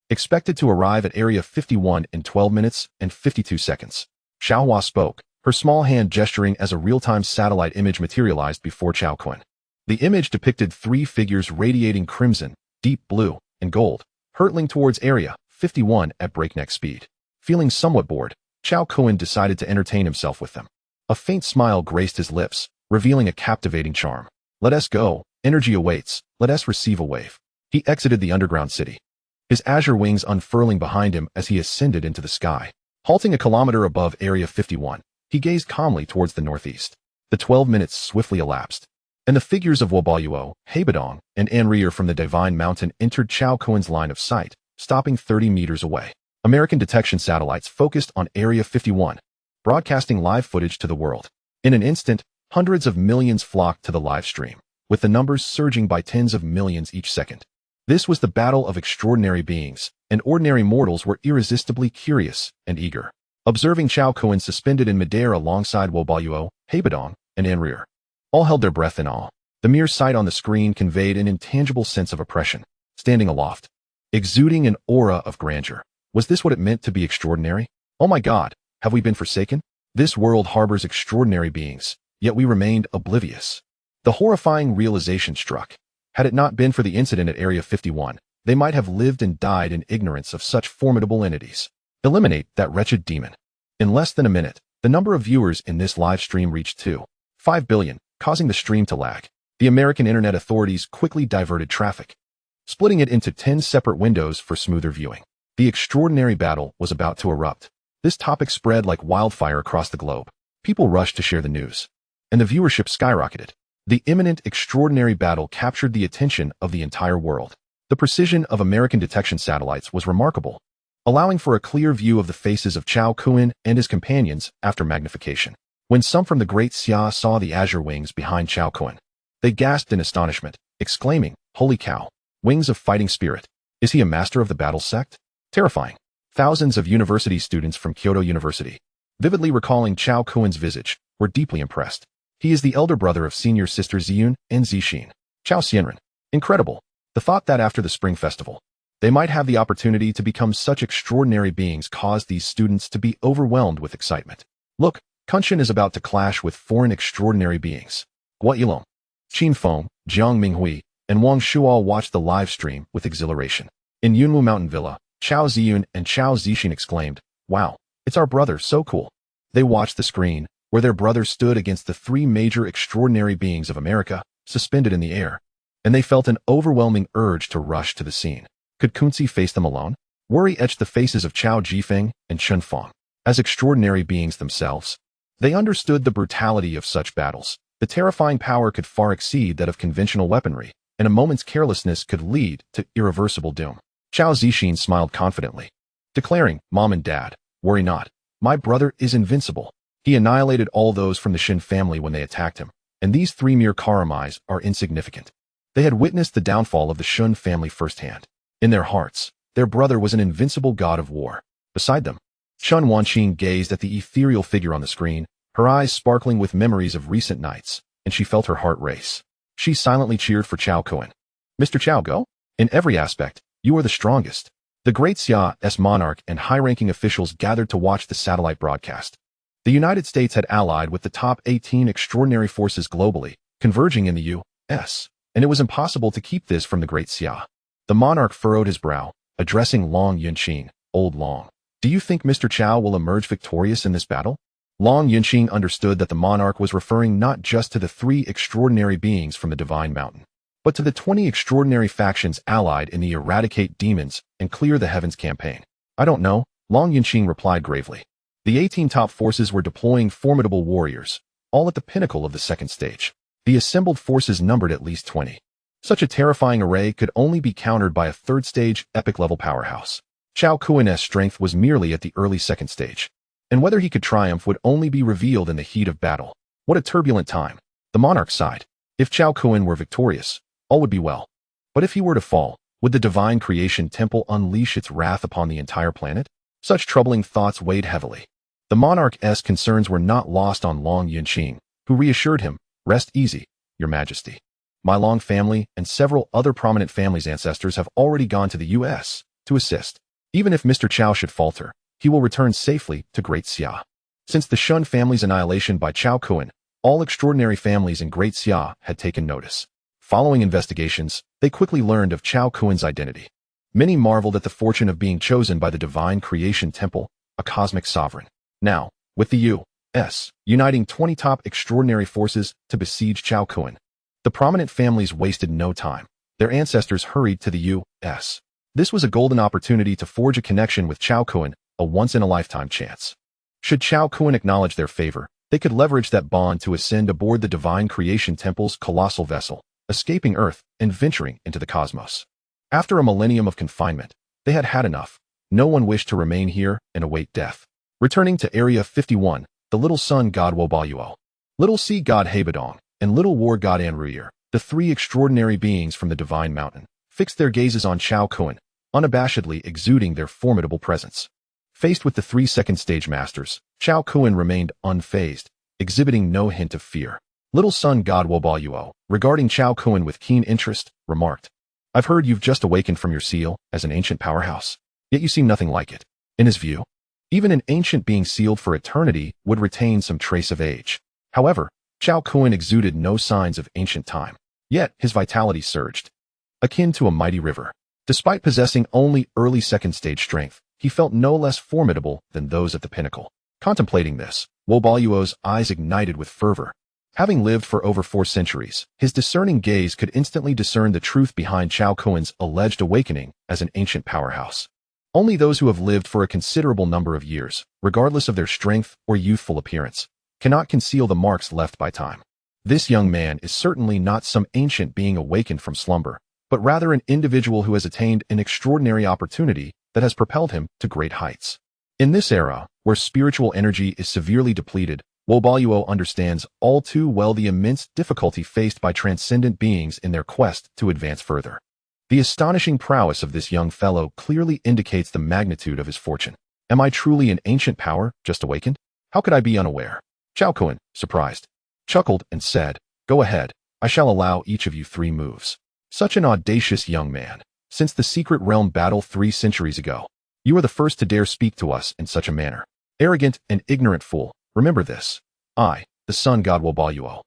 A: Expected to arrive at Area 51 in 12 minutes and 52 seconds. Xiaohua spoke, her small hand gesturing as a real-time satellite image materialized before Cao Kun. The image depicted three figures radiating crimson, deep blue, and gold, hurtling towards Area 51 at breakneck speed. Feeling somewhat bored, Cao Kun decided to entertain himself with them. A faint smile graced his lips, revealing a captivating charm. Let us go, energy awaits, let us receive a wave. He exited the underground city, his azure wings unfurling behind him as he ascended into the sky. Halting a kilometer above Area 51, he gazed calmly towards the northeast. The 12 minutes swiftly elapsed, and the figures of Wobaluo, Habadong, and Anrier from the Divine Mountain entered Cao Kun's line of sight, stopping 30 meters away. American detection satellites focused on Area 51, broadcasting live footage to the world. In an instant, hundreds of millions flocked to the live stream, with the numbers surging by tens of millions each second. This was the battle of extraordinary beings, and ordinary mortals were irresistibly curious and eager. Observing Cao Kun suspended in midair alongside Wobaluo, Habadong, and Anrier, all held their breath in awe. The mere sight on the screen conveyed an intangible sense of oppression. Standing aloft, exuding an aura of grandeur. Was this what it meant to be extraordinary? Oh my God, have we been forsaken? This world harbors extraordinary beings, yet we remained oblivious. The horrifying realization struck. Had it not been for the incident at Area 51, they might have lived and died in ignorance of such formidable entities. Eliminate that wretched demon. In less than a minute, the number of viewers in this live stream reached 2.5 billion, causing the stream to lag. The American internet authorities quickly diverted traffic, splitting it into 10 separate windows for smoother viewing. The extraordinary battle was about to erupt. This topic spread like wildfire across the globe. People rushed to share the news, and the viewership skyrocketed. The imminent extraordinary battle captured the attention of the entire world. The precision of American detection satellites was remarkable, allowing for a clear view of the faces of Cao Kun and his companions after magnification. When some from the Great Xia saw the azure wings behind Cao Kun, they gasped in astonishment, exclaiming, "Holy cow! Wings of fighting spirit! Is he a master of the battle sect?" Terrifying. Thousands of university students from Kyoto University, vividly recalling Cao Kun's visage, were deeply impressed. He is the elder brother of senior sister Ziyun and Zixin. Chao Xianren. Incredible. The thought that after the Spring Festival, they might have the opportunity to become such extraordinary beings caused these students to be overwhelmed with excitement. Look, Kunshan is about to clash with foreign extraordinary beings. Guo Yilong, Qin Feng, Jiang Minghui, and Wang Shuo watched the live stream with exhilaration. In Yunwu Mountain Villa, Chao Ziyun and Chao Zixin exclaimed, "Wow, it's our brother, so cool." They watched the screen, where their brother stood against the three major extraordinary beings of America, suspended in the air, and they felt an overwhelming urge to rush to the scene. Could Kunzi face them alone? Worry etched the faces of Chao Jifeng and Chen Feng. As extraordinary beings themselves, they understood the brutality of such battles. The terrifying power could far exceed that of conventional weaponry, and a moment's carelessness could lead to irreversible doom. Chao Zixin smiled confidently, declaring, "Mom and Dad, worry not. My brother is invincible. He annihilated all those from the Shin family when they attacked him, and these three mere Karamais are insignificant." They had witnessed the downfall of the Shun family firsthand. In their hearts, their brother was an invincible god of war. Beside them, Chun Wanqing gazed at the ethereal figure on the screen, her eyes sparkling with memories of recent nights, and she felt her heart race. She silently cheered for Cao Kun. "Mr. Cao, go. In every aspect, you are the strongest." The Great Xia's monarch and high-ranking officials gathered to watch the satellite broadcast. The United States had allied with the top 18 extraordinary forces globally, converging in the U.S., and it was impossible to keep this from the Great Xia. The monarch furrowed his brow, addressing Long Yunqing, "Old Long, do you think Mr. Cao will emerge victorious in this battle?" Long Yunqing understood that the monarch was referring not just to the 3 extraordinary beings from the Divine Mountain, but to the 20 extraordinary factions allied in the Eradicate Demons and Clear the Heavens campaign. I don't know, Long Yunqing replied gravely. The 18 top forces were deploying formidable warriors, all at the pinnacle of the second stage. The assembled forces numbered at least 20. Such a terrifying array could only be countered by a third-stage, epic-level powerhouse. Cao Kun's strength was merely at the early second stage, and whether he could triumph would only be revealed in the heat of battle. What a turbulent time. The monarch sighed. If Cao Kun were victorious, all would be well. But if he were to fall, would the divine creation temple unleash its wrath upon the entire planet? Such troubling thoughts weighed heavily. The monarch's concerns were not lost on Long Yunqing, who reassured him, "Rest easy, Your Majesty. My Long family and several other prominent families' ancestors have already gone to the U.S. to assist. Even if Mr. Cao should falter, he will return safely to Great Xia." Since the Shun family's annihilation by Cao Kun, all extraordinary families in Great Xia had taken notice. Following investigations, they quickly learned of Cao Kun's identity. Many marveled at the fortune of being chosen by the Divine Creation Temple, a cosmic sovereign. Now, with the U.S. uniting 20 top extraordinary forces to besiege Cao Kun, the prominent families wasted no time. Their ancestors hurried to the U.S. This was a golden opportunity to forge a connection with Cao Kun, a once-in-a-lifetime chance. Should Cao Kun acknowledge their favor, they could leverage that bond to ascend aboard the Divine Creation Temple's colossal vessel, escaping Earth and venturing into the cosmos. After a millennium of confinement, they had had enough. No one wished to remain here and await death. Returning to Area 51, the Little Sun God Wobaluo, Little Sea God Habadong, and Little War God Anruyer, the 3 extraordinary beings from the Divine Mountain, fixed their gazes on Cao Kun, unabashedly exuding their formidable presence. Faced with the 3 second-stage masters, Cao Kun remained unfazed, exhibiting no hint of fear. Little Sun God Wobaluo, regarding Cao Kun with keen interest, remarked, "I've heard you've just awakened from your seal as an ancient powerhouse, yet you seem nothing like it." In his view, even an ancient being sealed for eternity would retain some trace of age. However, Cao Kun exuded no signs of ancient time, yet his vitality surged, akin to a mighty river. Despite possessing only early second-stage strength, he felt no less formidable than those at the pinnacle. Contemplating this, Wobaluo's eyes ignited with fervor. Having lived for over 4 centuries, his discerning gaze could instantly discern the truth behind Cao Kun's alleged awakening as an ancient powerhouse. Only those who have lived for a considerable number of years, regardless of their strength or youthful appearance, cannot conceal the marks left by time. This young man is certainly not some ancient being awakened from slumber, but rather an individual who has attained an extraordinary opportunity that has propelled him to great heights. In this era, where spiritual energy is severely depleted, Wobaluo understands all too well the immense difficulty faced by transcendent beings in their quest to advance further. The astonishing prowess of this young fellow clearly indicates the magnitude of his fortune. Am I truly an ancient power, just awakened? How could I be unaware? Cao Kun, surprised, chuckled and said, "Go ahead, I shall allow each of you 3 moves." Such an audacious young man. Since the Secret Realm battle 3 centuries ago, you are the first to dare speak to us in such a manner. Arrogant and ignorant fool, remember this. I, the Sun God Wobaluo,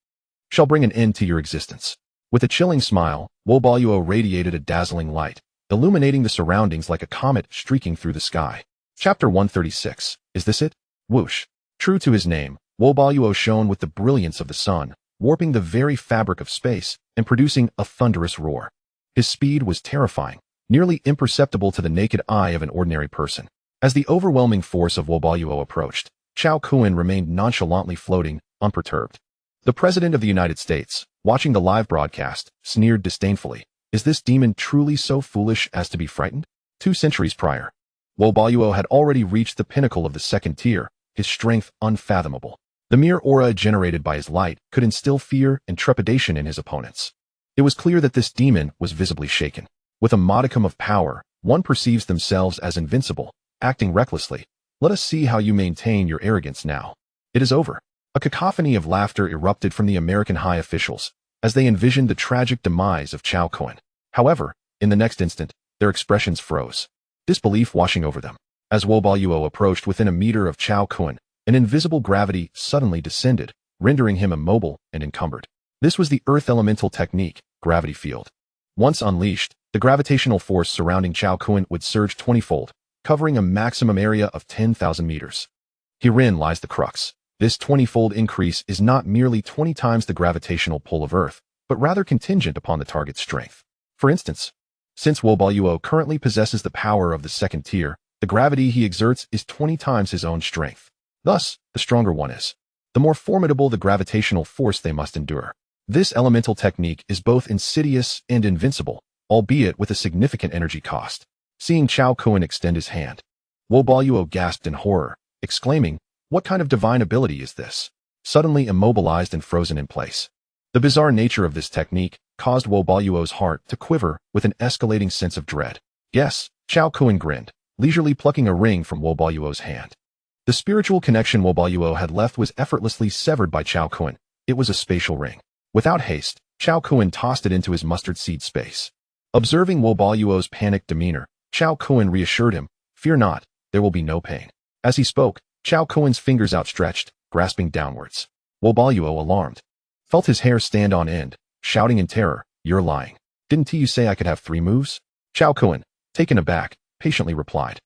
A: shall bring an end to your existence. With a chilling smile, Wobaluo radiated a dazzling light, illuminating the surroundings like a comet streaking through the sky. Chapter 136. Is this it? Whoosh. True to his name, Wobaluo shone with the brilliance of the sun, warping the very fabric of space and producing a thunderous roar. His speed was terrifying, nearly imperceptible to the naked eye of an ordinary person. As the overwhelming force of Wobaluo approached, Cao Kun remained nonchalantly floating, unperturbed. The President of the United States, watching the live broadcast, sneered disdainfully. Is this demon truly so foolish as to be frightened? 2 centuries prior, Wobaluo had already reached the pinnacle of the second tier, his strength unfathomable. The mere aura generated by his light could instill fear and trepidation in his opponents. It was clear that this demon was visibly shaken. With a modicum of power, one perceives themselves as invincible, acting recklessly. Let us see how you maintain your arrogance now. It is over. A cacophony of laughter erupted from the American high officials as they envisioned the tragic demise of Cao Kun. However, in the next instant, their expressions froze, disbelief washing over them. As Wobaluo approached within a meter of Cao Kun, an invisible gravity suddenly descended, rendering him immobile and encumbered. This was the Earth elemental technique, gravity field. Once unleashed, the gravitational force surrounding Cao Kun would surge 20-fold, covering a maximum area of 10,000 meters. Herein lies the crux. This 20-fold increase is not merely 20 times the gravitational pull of Earth, but rather contingent upon the target's strength. For instance, since Wobaluo currently possesses the power of the second tier, the gravity he exerts is 20 times his own strength. Thus, the stronger one is, the more formidable the gravitational force they must endure. This elemental technique is both insidious and invincible, albeit with a significant energy cost. Seeing Cao Kun extend his hand, Wobaluo gasped in horror, exclaiming, "What kind of divine ability is this?" Suddenly immobilized and frozen in place. The bizarre nature of this technique caused Wobaluo's heart to quiver with an escalating sense of dread. "Yes," Cao Kun grinned, leisurely plucking a ring from Wobaluo's hand. The spiritual connection Wobaluo had left was effortlessly severed by Cao Kun. It was a spatial ring. Without haste, Cao Kun tossed it into his mustard seed space. Observing Wobaluo's panicked demeanor, Cao Kun reassured him, "Fear not, there will be no pain." As he spoke, Cao Kun's fingers outstretched, grasping downwards. Wobaluo, alarmed, felt his hair stand on end, shouting in terror, "You're lying. Didn't you say I could have 3 moves?" Cao Kun, taken aback, patiently replied,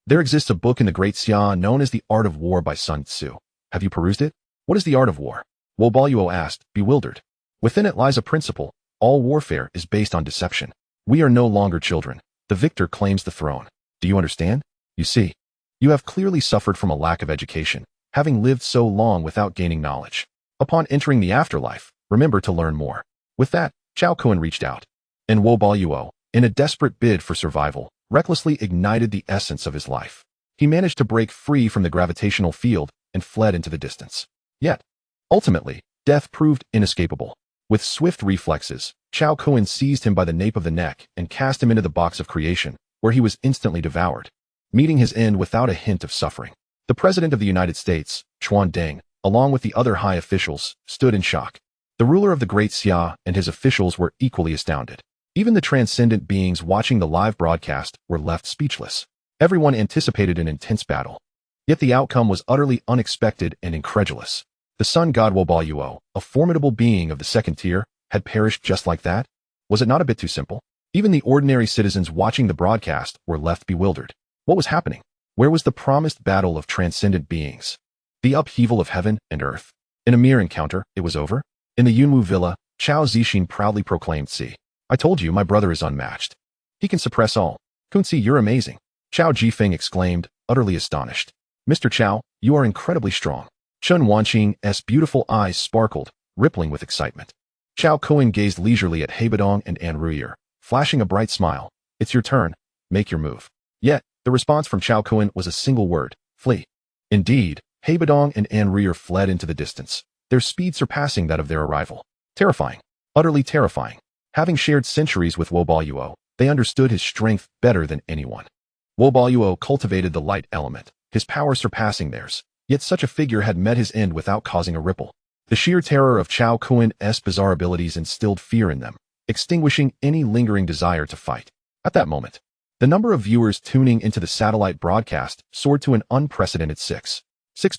A: "There exists a book in the Great Xia known as The Art of War by Sun Tzu. Have you perused it?" "What is the art of war?" Wobaluo asked, bewildered. "Within it lies a principle. All warfare is based on deception. We are no longer children. The victor claims the throne. Do you understand? You see, you have clearly suffered from a lack of education, having lived so long without gaining knowledge. Upon entering the afterlife, remember to learn more." With that, Cao Kun reached out, and Wobaluo, in a desperate bid for survival, recklessly ignited the essence of his life. He managed to break free from the gravitational field and fled into the distance. Yet, ultimately, death proved inescapable. With swift reflexes, Cao Kun seized him by the nape of the neck and cast him into the box of creation, where he was instantly devoured, meeting his end without a hint of suffering. The President of the United States, Chuan Deng, along with the other high officials, stood in shock. The ruler of the Great Xia and his officials were equally astounded. Even the transcendent beings watching the live broadcast were left speechless. Everyone anticipated an intense battle. Yet the outcome was utterly unexpected and incredulous. The sun god Wobaluo, a formidable being of the second tier, had perished just like that? Was it not a bit too simple? Even the ordinary citizens watching the broadcast were left bewildered. What was happening? Where was the promised battle of transcendent beings? The upheaval of heaven and earth? In a mere encounter, it was over? In the Yunwu villa, Chao Zixin proudly proclaimed, "See, I told you my brother is unmatched. He can suppress all. Kunzi, you're amazing." Chao Jifeng exclaimed, utterly astonished. "Mr. Chao, you are incredibly strong." Chen Wanqing's beautiful eyes sparkled, rippling with excitement. Cao Kun gazed leisurely at Heibadong and An Ruyer, flashing a bright smile. "It's your turn. Make your move." Yet, the response from Cao Kun was a single word: flee. Indeed, Heibadong and An Ruyer fled into the distance, their speed surpassing that of their arrival. Terrifying. Utterly terrifying. Having shared centuries with Wobaluo, they understood his strength better than anyone. Wobaluo cultivated the light element, his power surpassing theirs, yet such a figure had met his end without causing a ripple. The sheer terror of Cao Kun's bizarre abilities instilled fear in them, extinguishing any lingering desire to fight. At that moment, the number of viewers tuning into the satellite broadcast soared to an unprecedented 6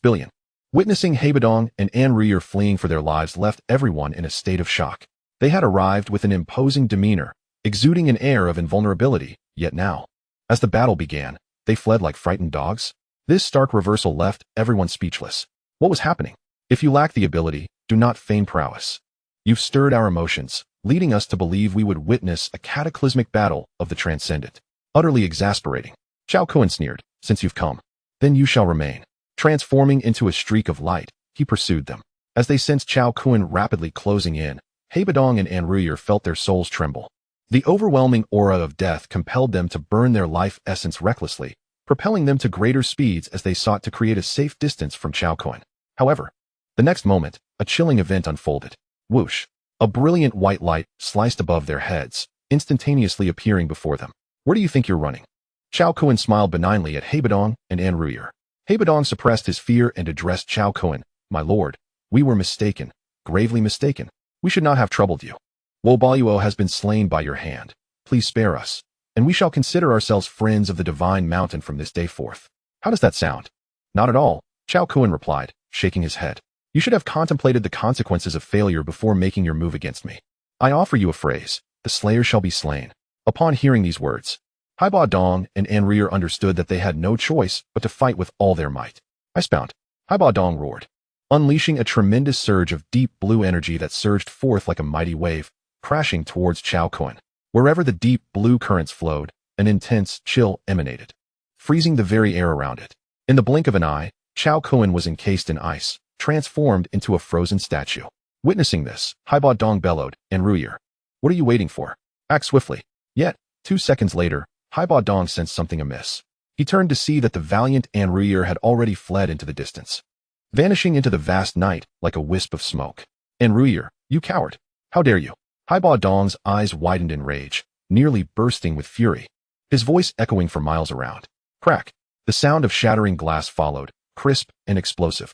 A: billion. Witnessing Heibadong and An Ruyer fleeing for their lives left everyone in a state of shock. They had arrived with an imposing demeanor, exuding an air of invulnerability, yet now, as the battle began, they fled like frightened dogs. This stark reversal left everyone speechless. What was happening? If you lack the ability, do not feign prowess. You've stirred our emotions, leading us to believe we would witness a cataclysmic battle of the transcendent. Utterly exasperating. Cao Kun sneered, "Since you've come, then you shall remain." Transforming into a streak of light, he pursued them. As they sensed Cao Kun rapidly closing in, Heibadong and An Ruyer felt their souls tremble. The overwhelming aura of death compelled them to burn their life essence recklessly, propelling them to greater speeds as they sought to create a safe distance from Cao Kun. However, the next moment, a chilling event unfolded. Whoosh! A brilliant white light sliced above their heads, instantaneously appearing before them. "Where do you think you're running?" Cao Kun smiled benignly at Heibadong and An Ruyer. Heibadong suppressed his fear and addressed Cao Kun, "My lord, we were mistaken, gravely mistaken. We should not have troubled you. Wobaluo has been slain by your hand. Please spare us, and we shall consider ourselves friends of the divine mountain from this day forth." "How does that sound?" "Not at all," Cao Kun replied, shaking his head. "You should have contemplated the consequences of failure before making your move against me. I offer you a phrase: the slayer shall be slain." Upon hearing these words, Heibadong and An Ruyer understood that they had no choice but to fight with all their might. "Icebound!" Heibadong roared. unleashing a tremendous surge of deep blue energy that surged forth like a mighty wave, crashing towards Cao Kun. Wherever the deep blue currents flowed, an intense chill emanated, freezing the very air around it. In the blink of an eye, Cao Kun was encased in ice, transformed into a frozen statue. Witnessing this, Haiba Dong bellowed, "Enruyer, what are you waiting for? Act swiftly." Yet, 2 seconds later, Haiba Dong sensed something amiss. He turned to see that the valiant Enruyer had already fled into the distance, vanishing into the vast night like a wisp of smoke. "Enruyer, you coward! How dare you?" Haiba Dong's eyes widened in rage, nearly bursting with fury, his voice echoing for miles around. Crack! The sound of shattering glass followed, crisp and explosive.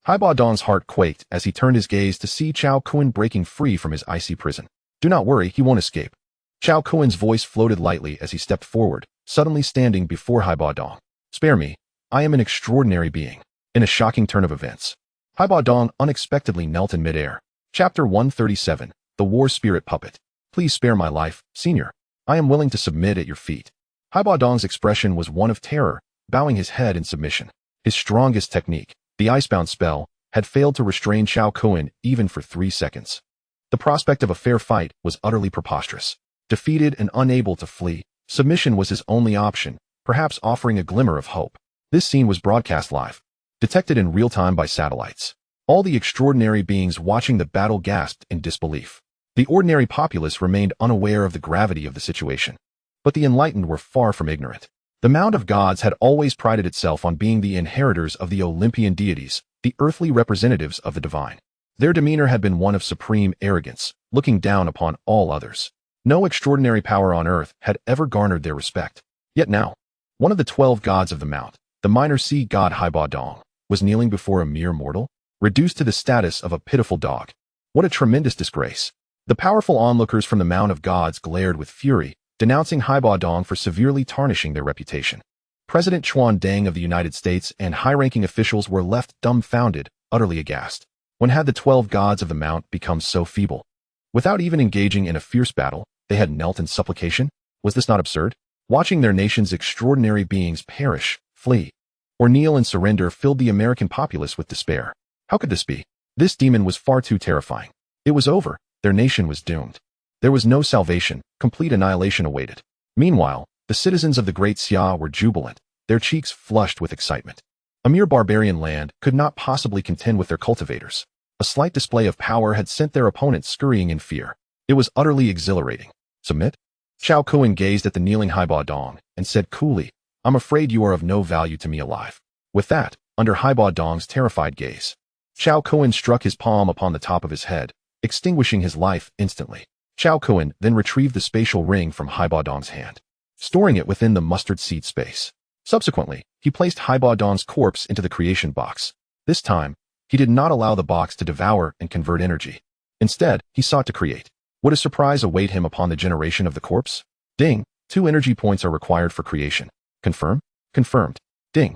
A: Haiba Dong's heart quaked as he turned his gaze to see Cao Kun breaking free from his icy prison. "Do not worry, he won't escape." Cao Kun's voice floated lightly as he stepped forward, suddenly standing before Haiba Dong. "Spare me, I am an extraordinary being." In a shocking turn of events, Haiba Dong unexpectedly knelt in midair. Chapter 137, The War Spirit Puppet. "Please spare my life, Senior. I am willing to submit at your feet." Haiba Dong's expression was one of terror, bowing his head in submission. His strongest technique, the icebound spell, had failed to restrain Cao Kun even for 3 seconds. The prospect of a fair fight was utterly preposterous. Defeated and unable to flee, submission was his only option, perhaps offering a glimmer of hope. This scene was broadcast live, detected in real time by satellites. All the extraordinary beings watching the battle gasped in disbelief. The ordinary populace remained unaware of the gravity of the situation. But the enlightened were far from ignorant. The Mound of Gods had always prided itself on being the inheritors of the Olympian deities, the earthly representatives of the divine. Their demeanor had been one of supreme arrogance, looking down upon all others. No extraordinary power on earth had ever garnered their respect. Yet now, one of the 12 gods of the Mount, the minor sea god Haiba Dong, was kneeling before a mere mortal, reduced to the status of a pitiful dog. What a tremendous disgrace. The powerful onlookers from the Mound of Gods glared with fury, denouncing Haiba Dong for severely tarnishing their reputation. President Chuan Deng of the United States and high-ranking officials were left dumbfounded, utterly aghast. When had the 12 gods of the Mount become so feeble? Without even engaging in a fierce battle, they had knelt in supplication? Was this not absurd? Watching their nation's extraordinary beings perish, flee, or kneel in surrender filled the American populace with despair. How could this be? This demon was far too terrifying. It was over. Their nation was doomed. There was no salvation, complete annihilation awaited. Meanwhile, the citizens of the Great Xia were jubilant, their cheeks flushed with excitement. A mere barbarian land could not possibly contend with their cultivators. A slight display of power had sent their opponents scurrying in fear. It was utterly exhilarating. "Submit?" Cao Kun gazed at the kneeling Haiba Dong and said coolly, "I'm afraid you are of no value to me alive." With that, under Haiba Dong's terrified gaze, Cao Kun struck his palm upon the top of his head, extinguishing his life instantly. Cao Kun then retrieved the spatial ring from Haiba Dong's hand, storing it within the mustard seed space. Subsequently, he placed Haiba Dong's corpse into the creation box. This time, he did not allow the box to devour and convert energy. Instead, he sought to create. Would a surprise await him upon the generation of the corpse? Ding! 2 energy points are required for creation. Confirm? Confirmed. Ding!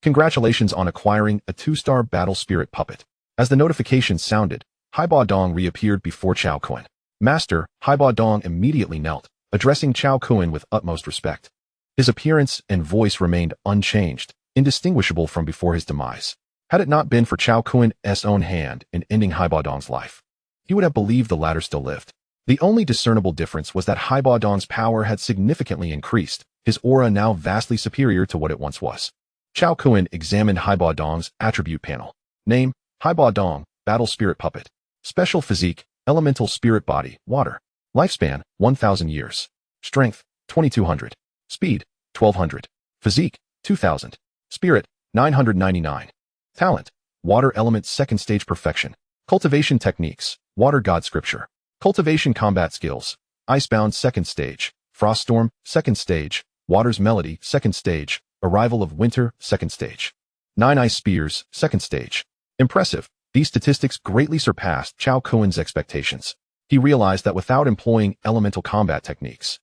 A: Congratulations on acquiring a 2-star battle spirit puppet. As the notification sounded, Haiba Dong reappeared before Cao Kun. "Master," Haiba Dong immediately knelt, addressing Cao Kun with utmost respect. His appearance and voice remained unchanged, indistinguishable from before his demise. Had it not been for Cao Kun's own hand in ending Haiba Dong's life, he would have believed the latter still lived. The only discernible difference was that Haiba Dong's power had significantly increased, his aura now vastly superior to what it once was. Cao Kun examined Haiba Dong's attribute panel. Name, Haiba Dong, Battle Spirit Puppet. Special physique, Elemental Spirit Body, Water. Lifespan, 1,000 years. Strength, 2,200. Speed, 1,200. Physique, 2,000. Spirit, 999. Talent, Water Element 2nd Stage Perfection. Cultivation Techniques, Water God Scripture. Cultivation Combat Skills, Icebound 2nd Stage. Froststorm, 2nd Stage. Water's Melody, 2nd Stage. Arrival of Winter, 2nd Stage. 9 Ice Spears, 2nd Stage. Impressive. These statistics greatly surpassed Cao Kun's expectations. He realized that without employing elemental combat techniques,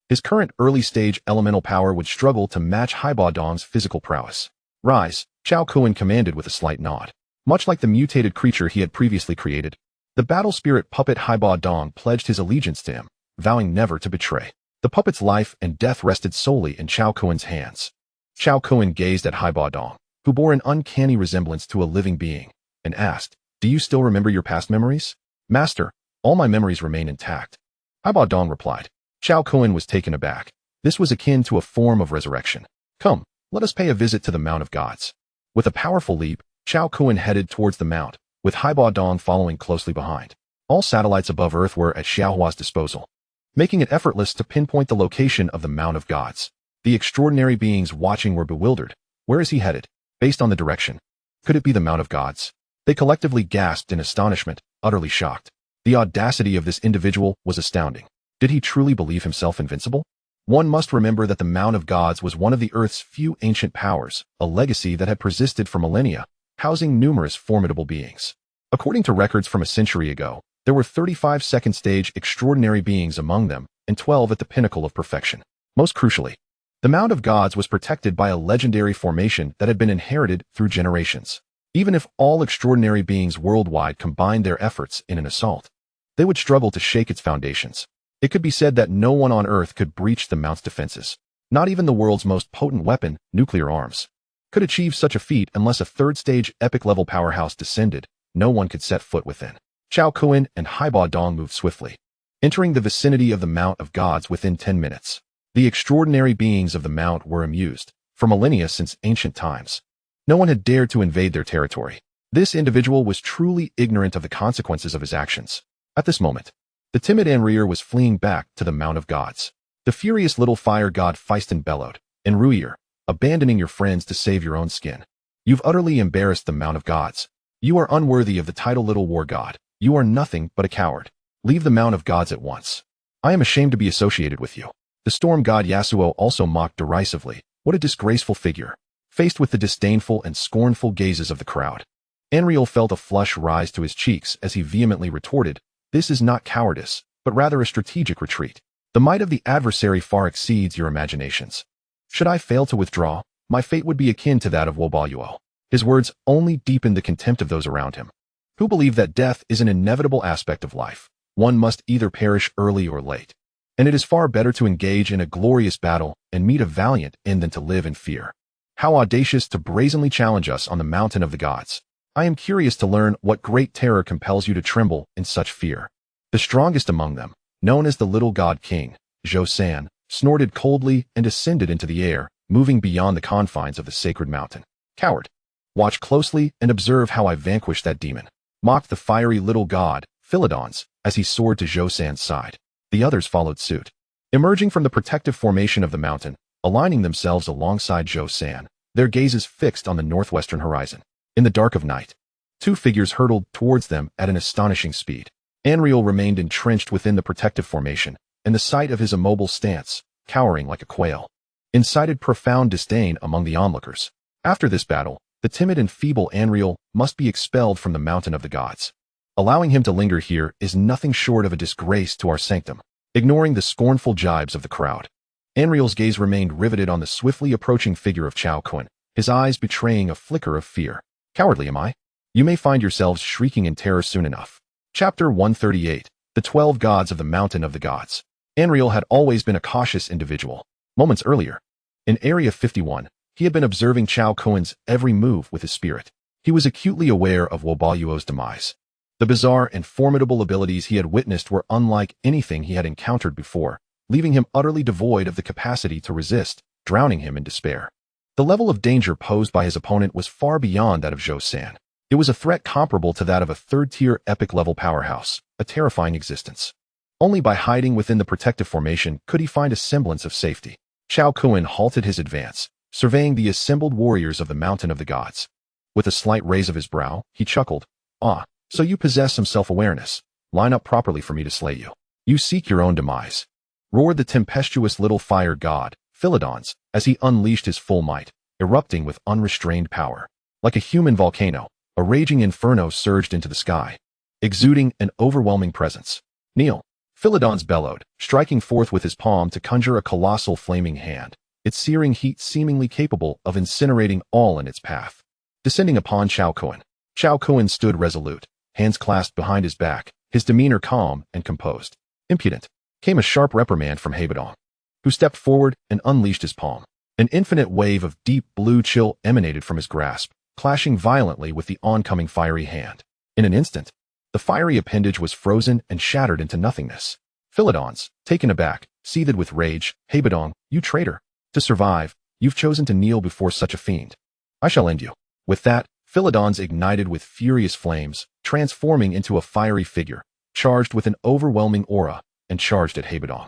A: his current early-stage elemental power would struggle to match Haiba Dong's physical prowess. "Rise," Cao Kun commanded with a slight nod. Much like the mutated creature he had previously created, the battle spirit puppet Haiba Dong pledged his allegiance to him, vowing never to betray. The puppet's life and death rested solely in Cao Kun's hands. Cao Kun gazed at Haiba Dong, who bore an uncanny resemblance to a living being, and asked, "Do you still remember your past memories?" "Master, all my memories remain intact." Haiba Dong replied. Cao Kun was taken aback. This was akin to a form of resurrection. "Come, let us pay a visit to the Mount of Gods." With a powerful leap, Cao Kun headed towards the mount, with Haiba Dong following closely behind. All satellites above Earth were at Xiaohua's disposal, making it effortless to pinpoint the location of the Mount of Gods. The extraordinary beings watching were bewildered. Where is he headed? Based on the direction. Could it be the Mount of Gods? They collectively gasped in astonishment, utterly shocked. The audacity of this individual was astounding. Did he truly believe himself invincible? One must remember that the Mount of Gods was one of the Earth's few ancient powers, a legacy that had persisted for millennia, housing numerous formidable beings. According to records from a century ago, there were 35 second-stage extraordinary beings among them, and 12 at the pinnacle of perfection. Most crucially, the Mount of Gods was protected by a legendary formation that had been inherited through generations. Even if all extraordinary beings worldwide combined their efforts in an assault, they would struggle to shake its foundations. It could be said that no one on Earth could breach the Mount's defenses. Not even the world's most potent weapon, nuclear arms, could achieve such a feat unless a third-stage epic-level powerhouse descended. No one could set foot within. Cao Kun and Haiba Dong moved swiftly, entering the vicinity of the Mount of Gods within 10 minutes. The extraordinary beings of the Mount were amused. For millennia since ancient times, no one had dared to invade their territory. This individual was truly ignorant of the consequences of his actions. At this moment, the timid Anrier was fleeing back to the Mount of Gods. The furious little fire god Feistin bellowed, "Anrier, abandoning your friends to save your own skin. You've utterly embarrassed the Mount of Gods. You are unworthy of the title Little War God. You are nothing but a coward. Leave the Mount of Gods at once. I am ashamed to be associated with you." The storm god Yasuo also mocked derisively. What a disgraceful figure. Faced with the disdainful and scornful gazes of the crowd, Anriel felt a flush rise to his cheeks as he vehemently retorted, "This is not cowardice, but rather a strategic retreat. The might of the adversary far exceeds your imaginations. Should I fail to withdraw, my fate would be akin to that of Wobaluo." His words only deepened the contempt of those around him, who believe that death is an inevitable aspect of life. One must either perish early or late, and it is far better to engage in a glorious battle and meet a valiant end than to live in fear. How audacious to brazenly challenge us on the mountain of the gods. I am curious to learn what great terror compels you to tremble in such fear. The strongest among them, known as the Little God King, Zhou San, snorted coldly and ascended into the air, moving beyond the confines of the sacred mountain. "Coward! Watch closely and observe how I vanquish that demon," mocked the fiery little god, Philodons, as he soared to Zhou San's side. The others followed suit, emerging from the protective formation of the mountain, aligning themselves alongside Zhou San, their gazes fixed on the northwestern horizon. In the dark of night, two figures hurtled towards them at an astonishing speed. Anriel remained entrenched within the protective formation, and the sight of his immobile stance, cowering like a quail, incited profound disdain among the onlookers. After this battle, the timid and feeble Anriel must be expelled from the mountain of the gods. Allowing him to linger here is nothing short of a disgrace to our sanctum. Ignoring the scornful jibes of the crowd, Anriel's gaze remained riveted on the swiftly approaching figure of Cao Kun, his eyes betraying a flicker of fear. "Cowardly am I? You may find yourselves shrieking in terror soon enough." Chapter 138. The 12 Gods of the Mountain of the Gods. Anriel had always been a cautious individual. Moments earlier, in Area 51, he had been observing Cao Kun's every move with his spirit. He was acutely aware of Wobaluo's demise. The bizarre and formidable abilities he had witnessed were unlike anything he had encountered before, leaving him utterly devoid of the capacity to resist, drowning him in despair. The level of danger posed by his opponent was far beyond that of Zhou San. It was a threat comparable to that of a third-tier epic-level powerhouse, a terrifying existence. Only by hiding within the protective formation could he find a semblance of safety. Cao Kun halted his advance, surveying the assembled warriors of the Mountain of the Gods. With a slight raise of his brow, he chuckled, "Ah, so you possess some self-awareness. Line up properly for me to slay you. You seek your own demise," roared the tempestuous little fire god, Philodons, as he unleashed his full might, erupting with unrestrained power. Like a human volcano, a raging inferno surged into the sky, exuding an overwhelming presence. "Kneel!" Philodons bellowed, striking forth with his palm to conjure a colossal flaming hand, its searing heat seemingly capable of incinerating all in its path. Descending upon Cao Kun, Cao Kun stood resolute, hands clasped behind his back, his demeanor calm and composed. "Impudent!" came a sharp reprimand from Haibadong, who stepped forward and unleashed his palm. An infinite wave of deep blue chill emanated from his grasp, clashing violently with the oncoming fiery hand. In an instant, the fiery appendage was frozen and shattered into nothingness. Philodons, taken aback, seethed with rage. Hebadong, you traitor! To survive, you've chosen to kneel before such a fiend. I shall end you. With that, Philodons ignited with furious flames, transforming into a fiery figure, charged with an overwhelming aura, and charged at Hebadong.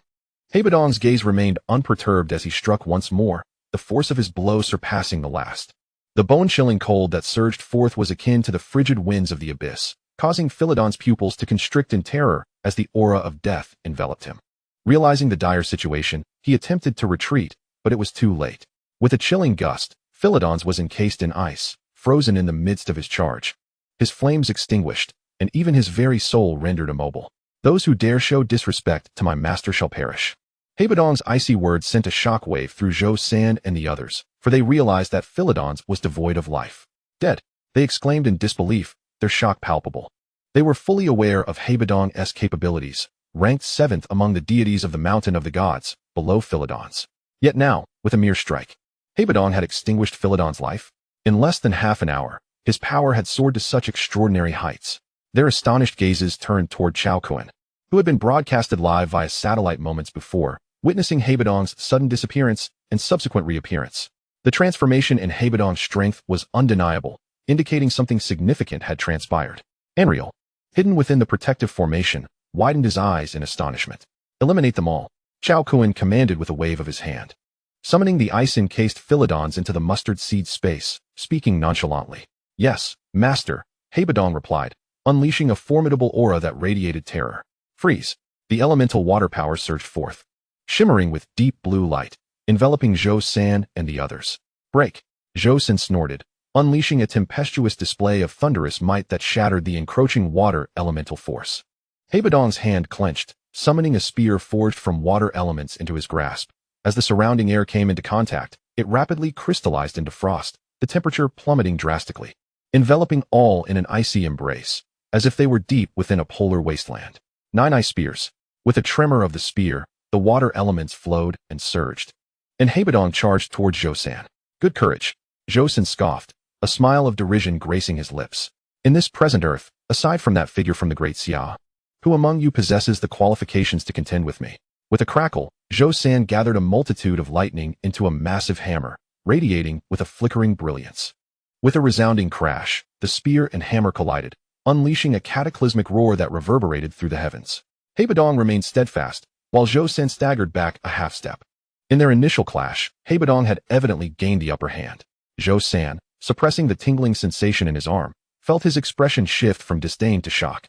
A: Hebadong's gaze remained unperturbed as he struck once more, the force of his blow surpassing the last. The bone-chilling cold that surged forth was akin to the frigid winds of the abyss, causing Philodon's pupils to constrict in terror as the aura of death enveloped him. Realizing the dire situation, he attempted to retreat, but it was too late. With a chilling gust, Philodon's was encased in ice, frozen in the midst of his charge. His flames extinguished, and even his very soul rendered immobile. Those who dare show disrespect to my master shall perish. Hebadong's icy words sent a shockwave through Zhou San and the others, for they realized that Philodon's was devoid of life. Dead, they exclaimed in disbelief, their shock palpable. They were fully aware of Hebadong's capabilities, ranked 7th among the deities of the Mountain of the Gods, below Philodon's. Yet now, with a mere strike, Hebadong had extinguished Philodon's life. In less than half an hour, his power had soared to such extraordinary heights. Their astonished gazes turned toward Cao Kun, who had been broadcasted live via satellite moments before, witnessing Hebadong's sudden disappearance and subsequent reappearance. The transformation in Hebadong's strength was undeniable, indicating something significant had transpired. Enriel, hidden within the protective formation, widened his eyes in astonishment. Eliminate them all, Cao Kun commanded with a wave of his hand. Summoning the ice-encased Philodons into the mustard seed space, speaking nonchalantly. Yes, master, Hebadong replied, unleashing a formidable aura that radiated terror. Freeze. The elemental water power surged forth, shimmering with deep blue light, enveloping Zhou San and the others. Break. Zhou San snorted, unleashing a tempestuous display of thunderous might that shattered the encroaching water elemental force. Hebadong's hand clenched, summoning a spear forged from water elements into his grasp. As the surrounding air came into contact, it rapidly crystallized into frost, the temperature plummeting drastically, enveloping all in an icy embrace, as if they were deep within a polar wasteland. 9 ice spears. With a tremor of the spear, the water elements flowed and surged. And Hebadong charged towards Zhou San. Good courage. Zhou San scoffed, a smile of derision gracing his lips. In this present earth, aside from that figure from the Great Xia, who among you possesses the qualifications to contend with me? With a crackle, Zhou San gathered a multitude of lightning into a massive hammer, radiating with a flickering brilliance. With a resounding crash, the spear and hammer collided, unleashing a cataclysmic roar that reverberated through the heavens. Hebadong remained steadfast, while Zhou San staggered back a half-step. In their initial clash, Hebadong had evidently gained the upper hand. Zhou San, suppressing the tingling sensation in his arm, felt his expression shift from disdain to shock.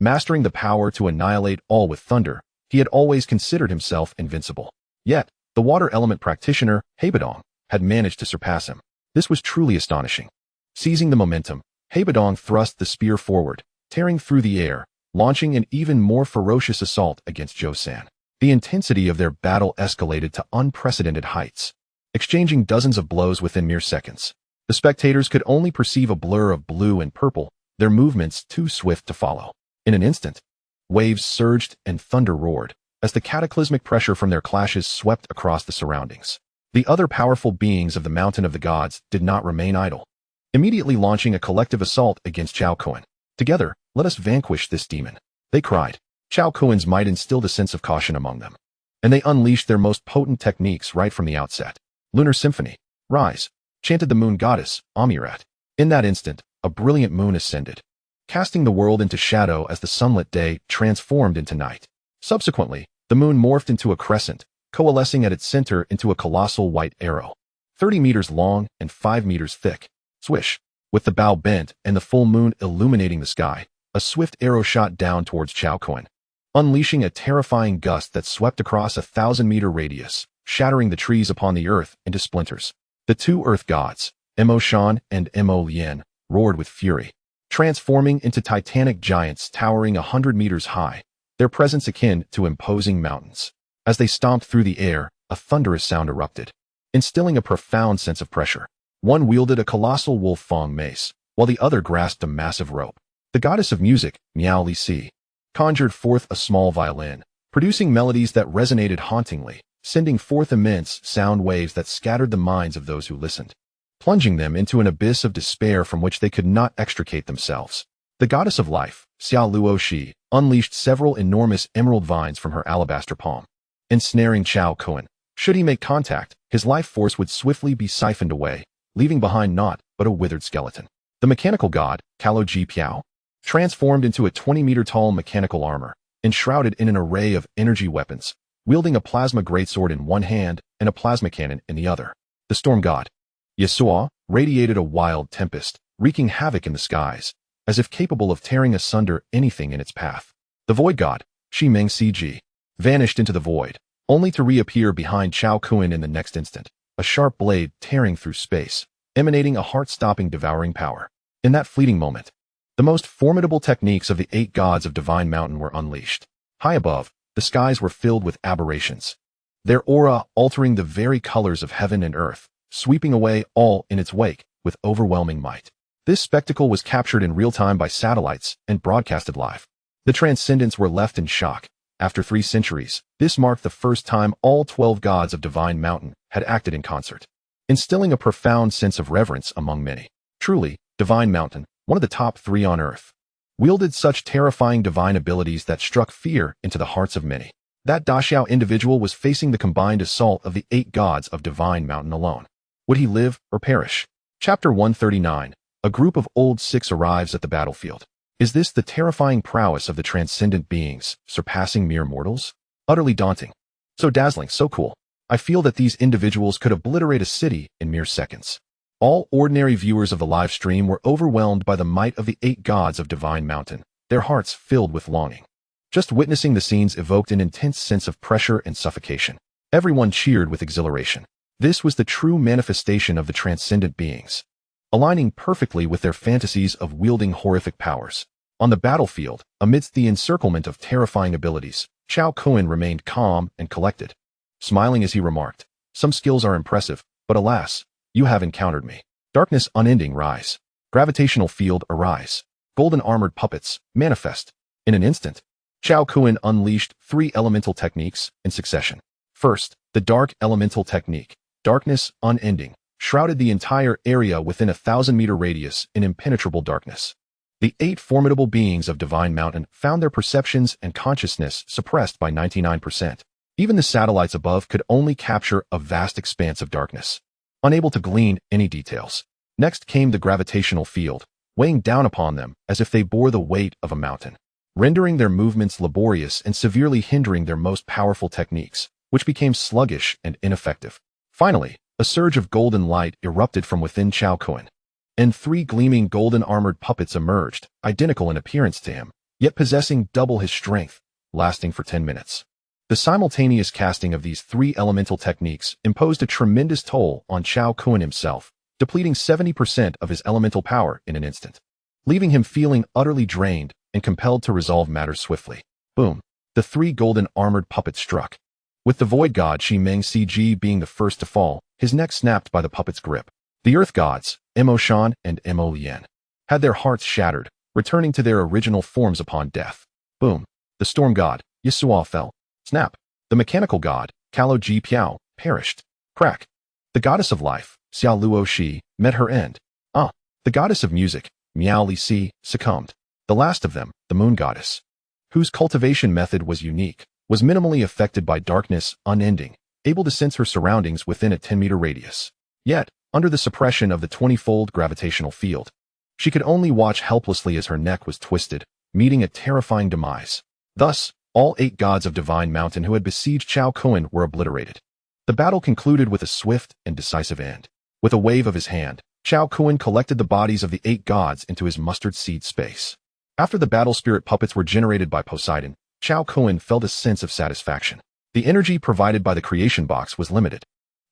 A: Mastering the power to annihilate all with thunder, he had always considered himself invincible. Yet, the water element practitioner, Hebadong, had managed to surpass him. This was truly astonishing. Seizing the momentum, Hebadong thrust the spear forward, tearing through the air, launching an even more ferocious assault against Zhou San. The intensity of their battle escalated to unprecedented heights, exchanging dozens of blows within mere seconds. The spectators could only perceive a blur of blue and purple, their movements too swift to follow. In an instant, waves surged and thunder roared, as the cataclysmic pressure from their clashes swept across the surroundings. The other powerful beings of the Mountain of the Gods did not remain idle, immediately launching a collective assault against Cao Kun. Together, let us vanquish this demon, they cried. Cao Kun's might instilled a sense of caution among them, and they unleashed their most potent techniques right from the outset. Lunar Symphony, rise, chanted the moon goddess, Amuret. In that instant, a brilliant moon ascended, casting the world into shadow as the sunlit day transformed into night. Subsequently, the moon morphed into a crescent, coalescing at its center into a colossal white arrow, 30 meters long and 5 meters thick. Swish! With the bow bent and the full moon illuminating the sky, a swift arrow shot down towards Cao Kun, unleashing a terrifying gust that swept across a 1,000-meter radius, shattering the trees upon the earth into splinters. The 2 earth gods, Mo Shan and Mo Lien, roared with fury, transforming into titanic giants towering 100 meters high, their presence akin to imposing mountains. As they stomped through the air, a thunderous sound erupted, instilling a profound sense of pressure. One wielded a colossal wolf fang mace, while the other grasped a massive rope. The goddess of music, Miao Li Si, conjured forth a small violin, producing melodies that resonated hauntingly, sending forth immense sound waves that scattered the minds of those who listened. plunging them into an abyss of despair from which they could not extricate themselves. The goddess of life, Xiao Luoxi, unleashed several enormous emerald vines from her alabaster palm, ensnaring Cao Kun. Should he make contact, his life force would swiftly be siphoned away, leaving behind naught but a withered skeleton. The mechanical god, Cao Piao, transformed into a 20-meter-tall mechanical armor, enshrouded in an array of energy weapons, wielding a plasma greatsword in one hand and a plasma cannon in the other. The storm god, Yasuo, radiated a wild tempest, wreaking havoc in the skies, as if capable of tearing asunder anything in its path. The void god, Shimeng Cg, vanished into the void, only to reappear behind Cao Kun in the next instant, a sharp blade tearing through space, emanating a heart-stopping devouring power. In that fleeting moment, the most formidable techniques of the 8 gods of Divine Mountain were unleashed. High above, the skies were filled with aberrations, their aura altering the very colors of heaven and earth, sweeping away all in its wake with overwhelming might. This spectacle was captured in real time by satellites and broadcasted live. The transcendents were left in shock. After 3 centuries, this marked the first time all 12 gods of Divine Mountain had acted in concert, instilling a profound sense of reverence among many. Truly, Divine Mountain, one of the top 3 on Earth, wielded such terrifying divine abilities that struck fear into the hearts of many. That Daxiao individual was facing the combined assault of the 8 gods of Divine Mountain alone. Would he live or perish? Chapter 139. A group of old Six arrives at the battlefield. Is this the terrifying prowess of the transcendent beings, surpassing mere mortals? Utterly daunting. So dazzling, so cool. I feel that these individuals could obliterate a city in mere seconds. All ordinary viewers of the live stream were overwhelmed by the might of the 8 gods of Divine Mountain, their hearts filled with longing. Just witnessing the scenes evoked an intense sense of pressure and suffocation. Everyone cheered with exhilaration. This was the true manifestation of the transcendent beings, aligning perfectly with their fantasies of wielding horrific powers. On the battlefield, amidst the encirclement of terrifying abilities, Cao Kun remained calm and collected, smiling as he remarked, "Some skills are impressive, but alas, you have encountered me. Darkness unending rise. Gravitational field arise. Golden armored puppets manifest." In an instant, Cao Kun unleashed 3 elemental techniques in succession. First, the dark elemental technique. Darkness unending shrouded the entire area within a 1,000-meter radius in impenetrable darkness. The 8 formidable beings of Divine Mountain found their perceptions and consciousness suppressed by 99%. Even the satellites above could only capture a vast expanse of darkness, unable to glean any details. Next came the gravitational field, weighing down upon them as if they bore the weight of a mountain, rendering their movements laborious and severely hindering their most powerful techniques, which became sluggish and ineffective. Finally, a surge of golden light erupted from within Cao Kun, and 3 gleaming golden armored puppets emerged, identical in appearance to him, yet possessing double his strength, lasting for 10 minutes. The simultaneous casting of these 3 elemental techniques imposed a tremendous toll on Cao Kun himself, depleting 70% of his elemental power in an instant, leaving him feeling utterly drained and compelled to resolve matters swiftly. Boom! The 3 golden armored puppets struck. With the void god Shimeng Cg being the first to fall, his neck snapped by the puppet's grip. The earth gods, Mo Shan and Mo Lian, had their hearts shattered, returning to their original forms upon death. Boom! The storm god, Yasuo fell. Snap! The mechanical god, Cao Piao, perished. Crack! The goddess of life, Xiao Luoxi, met her end. The goddess of music, Miao Li Si, succumbed. The last of them, the moon goddess, whose cultivation method was unique, was minimally affected by darkness unending, able to sense her surroundings within a 10-meter radius. Yet, under the suppression of the 20-fold gravitational field, she could only watch helplessly as her neck was twisted, meeting a terrifying demise. Thus, all 8 gods of Divine Mountain who had besieged Cao Kun were obliterated. The battle concluded with a swift and decisive end. With a wave of his hand, Cao Kun collected the bodies of the 8 gods into his mustard seed space. After the battle spirit puppets were generated by Poseidon, Cao Kun felt a sense of satisfaction. The energy provided by the creation box was limited.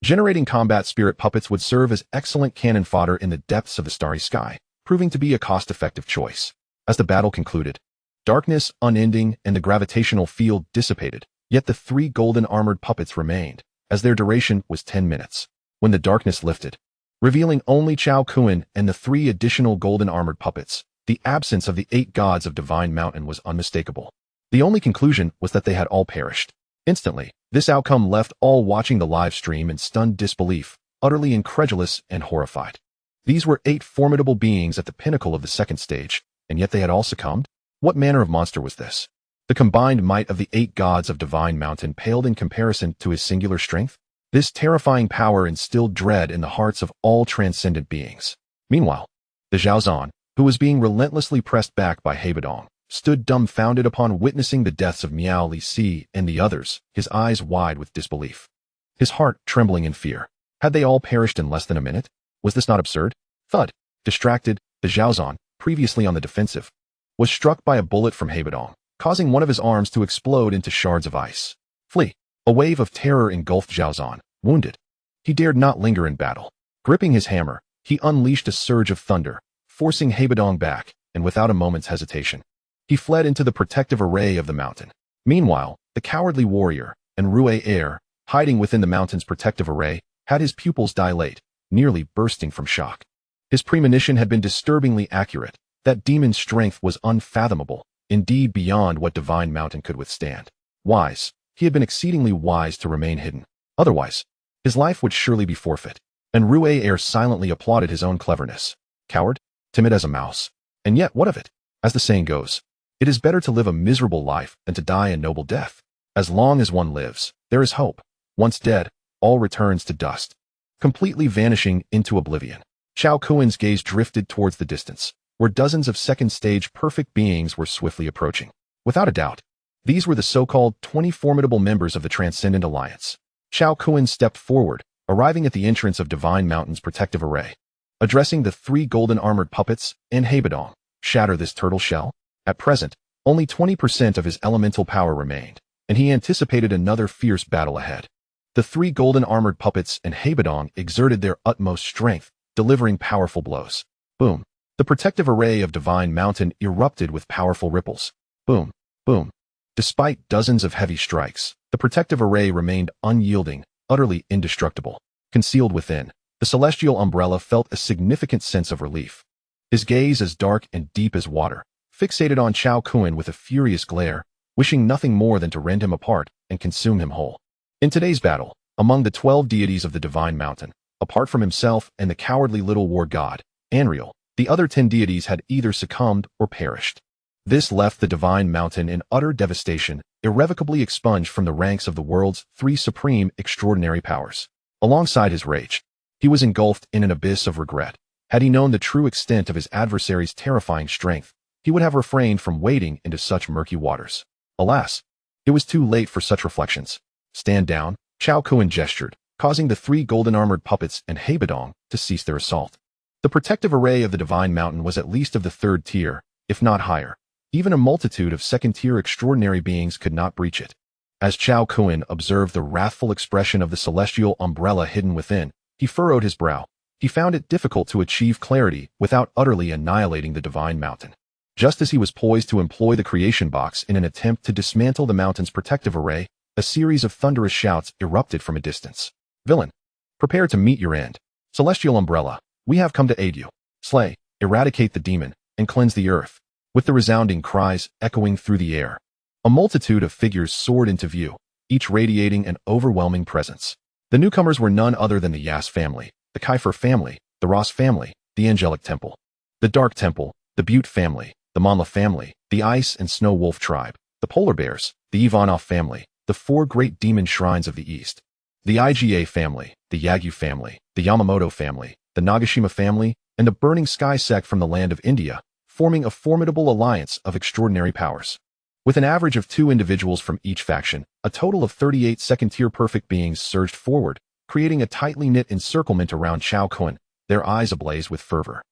A: Generating combat spirit puppets would serve as excellent cannon fodder in the depths of the starry sky, proving to be a cost-effective choice. As the battle concluded, darkness unending and the gravitational field dissipated, yet the 3 golden armored puppets remained, as their duration was 10 minutes. When the darkness lifted, revealing only Cao Kun and the 3 additional golden armored puppets, the absence of the 8 gods of Divine Mountain was unmistakable. The only conclusion was that they had all perished. Instantly, this outcome left all watching the live stream in stunned disbelief, utterly incredulous and horrified. These were 8 formidable beings at the pinnacle of the second stage, and yet they had all succumbed? What manner of monster was this? The combined might of the 8 gods of Divine Mountain paled in comparison to his singular strength. This terrifying power instilled dread in the hearts of all transcendent beings. Meanwhile, the Zhaozan, who was being relentlessly pressed back by Hebedong, stood dumbfounded upon witnessing the deaths of Miao Li Si and the others, his eyes wide with disbelief. His heart trembling in fear. Had they all perished in less than a minute? Was this not absurd? Thud. Distracted, the Zhaozan, previously on the defensive, was struck by a bullet from Hebedong, causing one of his arms to explode into shards of ice. Flee. A wave of terror engulfed Zhaozan, wounded. He dared not linger in battle. Gripping his hammer, he unleashed a surge of thunder, forcing Hebedong back, and without a moment's hesitation, he fled into the protective array of the mountain. Meanwhile, the cowardly warrior, and Rue Air, hiding within the mountain's protective array, had his pupils dilate, nearly bursting from shock. His premonition had been disturbingly accurate. That demon's strength was unfathomable, indeed beyond what Divine Mountain could withstand. Wise. He had been exceedingly wise to remain hidden. Otherwise, his life would surely be forfeit. And Rue Air silently applauded his own cleverness. Coward, timid as a mouse. And yet, what of it? As the saying goes, it is better to live a miserable life than to die a noble death. As long as one lives, there is hope. Once dead, all returns to dust, completely vanishing into oblivion. Cao Kun's gaze drifted towards the distance, where dozens of second-stage perfect beings were swiftly approaching. Without a doubt, these were the so-called 20 formidable members of the Transcendent Alliance. Cao Kun stepped forward, arriving at the entrance of Divine Mountain's protective array. Addressing the 3 golden armored puppets and Hebedong, shatter this turtle shell? At present, only 20% of his elemental power remained, and he anticipated another fierce battle ahead. The 3 golden armored puppets and Hebedong exerted their utmost strength, delivering powerful blows. Boom. The protective array of Divine Mountain erupted with powerful ripples. Boom. Boom. Despite dozens of heavy strikes, the protective array remained unyielding, utterly indestructible. Concealed within, the celestial umbrella felt a significant sense of relief. His gaze as dark and deep as water, fixated on Cao Kun with a furious glare, wishing nothing more than to rend him apart and consume him whole. In today's battle, among the 12 deities of the Divine Mountain, apart from himself and the cowardly little war god, Anriel, the other 10 deities had either succumbed or perished. This left the Divine Mountain in utter devastation, irrevocably expunged from the ranks of the world's 3 supreme extraordinary powers. Alongside his rage, he was engulfed in an abyss of regret. Had he known the true extent of his adversary's terrifying strength, he would have refrained from wading into such murky waters. Alas, it was too late for such reflections. Stand down, Cao Kun gestured, causing the 3 golden armored puppets and Hebedong to cease their assault. The protective array of the Divine Mountain was at least of the 3rd tier, if not higher. Even a multitude of 2nd-tier extraordinary beings could not breach it. As Cao Kun observed the wrathful expression of the celestial umbrella hidden within, he furrowed his brow. He found it difficult to achieve clarity without utterly annihilating the Divine Mountain. Just as he was poised to employ the creation box in an attempt to dismantle the mountain's protective array, a series of thunderous shouts erupted from a distance. Villain, prepare to meet your end. Celestial umbrella, we have come to aid you. Slay, eradicate the demon, and cleanse the earth. With the resounding cries echoing through the air, a multitude of figures soared into view, each radiating an overwhelming presence. The newcomers were none other than the Yas family, the Kiefer family, the Ross family, the Angelic Temple, the Dark Temple, the Butte family, the Manla family, the Ice and Snow Wolf tribe, the Polar Bears, the Ivanov family, the 4 great demon shrines of the East, the IGA family, the Yagyu family, the Yamamoto family, the Nagashima family, and the Burning Sky sect from the land of India, forming a formidable alliance of extraordinary powers. With an average of 2 individuals from each faction, a total of 38 second-tier perfect beings surged forward, creating a tightly knit encirclement around Cao Kun, their eyes ablaze with fervor.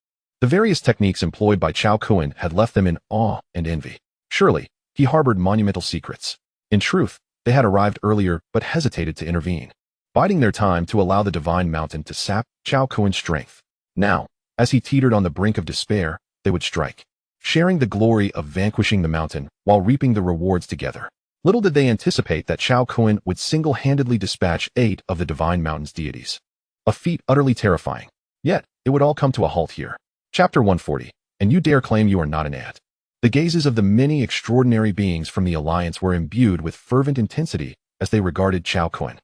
A: The various techniques employed by Cao Kun had left them in awe and envy. Surely, he harbored monumental secrets. In truth, they had arrived earlier but hesitated to intervene, biding their time to allow the Divine Mountain to sap Cao Kun's strength. Now, as he teetered on the brink of despair, they would strike, sharing the glory of vanquishing the mountain while reaping the rewards together. Little did they anticipate that Cao Kun would single-handedly dispatch 8 of the Divine Mountain's deities. A feat utterly terrifying. Yet, it would all come to a halt here. Chapter 140. And you dare claim you are not an ant. The gazes of the many extraordinary beings from the Alliance were imbued with fervent intensity as they regarded Cao Kun.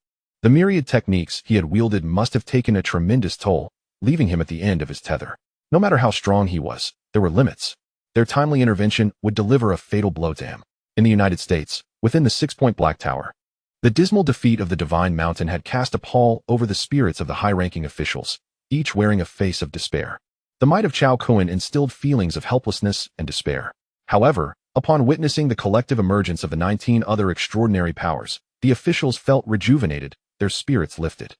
A: The myriad techniques he had wielded must have taken a tremendous toll, leaving him at the end of his tether. No matter how strong he was, there were limits. Their timely intervention would deliver a fatal blow to him. In the United States, within the 6-point Black Tower, the dismal defeat of the Divine Mountain had cast a pall over the spirits of the high-ranking officials, each wearing a face of despair. The might of Cao Kun instilled feelings of helplessness and despair. However, upon witnessing the collective emergence of the 19 other extraordinary powers, the officials felt rejuvenated, their spirits lifted.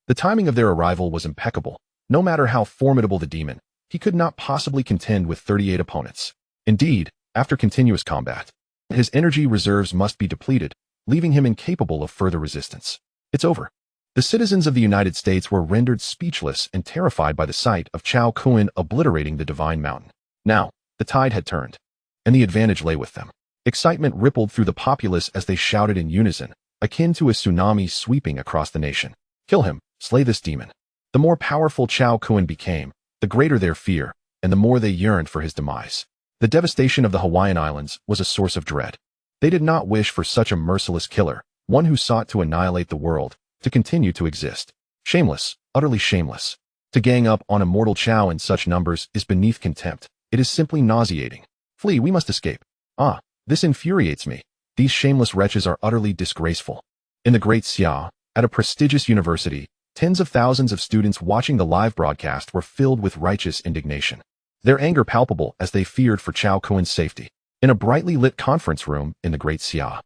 A: The timing of their arrival was impeccable. No matter how formidable the demon, he could not possibly contend with 38 opponents. Indeed, after continuous combat, his energy reserves must be depleted, leaving him incapable of further resistance. It's over. The citizens of the United States were rendered speechless and terrified by the sight of Cao Kun obliterating the Divine Mountain. Now, the tide had turned, and the advantage lay with them. Excitement rippled through the populace as they shouted in unison, akin to a tsunami sweeping across the nation. Kill him, slay this demon. The more powerful Cao Kun became, the greater their fear, and the more they yearned for his demise. The devastation of the Hawaiian Islands was a source of dread. They did not wish for such a merciless killer, one who sought to annihilate the world, to continue to exist. Shameless, utterly shameless. To gang up on immortal Cao in such numbers is beneath contempt. It is simply nauseating. Flee, we must escape. Ah, this infuriates me. These shameless wretches are utterly disgraceful. In the Great Xia, at a prestigious university, tens of thousands of students watching the live broadcast were filled with righteous indignation. Their anger palpable as they feared for Cao Kun's safety. In a brightly lit conference room in the Great Xia,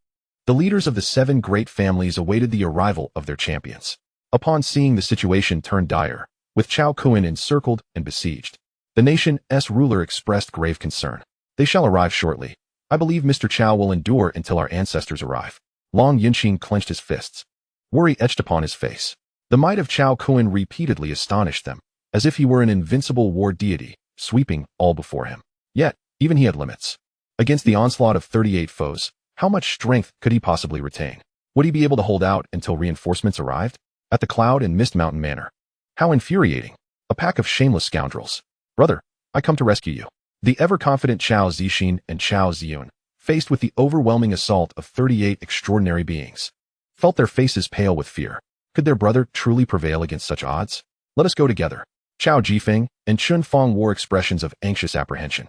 A: the leaders of the 7 great families awaited the arrival of their champions. Upon seeing the situation turn dire, with Cao Kun encircled and besieged, the nation's ruler expressed grave concern. They shall arrive shortly. I believe Mr. Cao will endure until our ancestors arrive. Long Yinqing clenched his fists. Worry etched upon his face. The might of Cao Kun repeatedly astonished them, as if he were an invincible war deity, sweeping all before him. Yet, even he had limits. Against the onslaught of 38 foes, how much strength could he possibly retain? Would he be able to hold out until reinforcements arrived? At the Cloud and Mist Mountain Manor. How infuriating. A pack of shameless scoundrels. Brother, I come to rescue you. The ever-confident Chao Zixin and Chao Ziyun, faced with the overwhelming assault of 38 extraordinary beings, felt their faces pale with fear. Could their brother truly prevail against such odds? Let us go together. Chao Jifeng and Chun Fong wore expressions of anxious apprehension.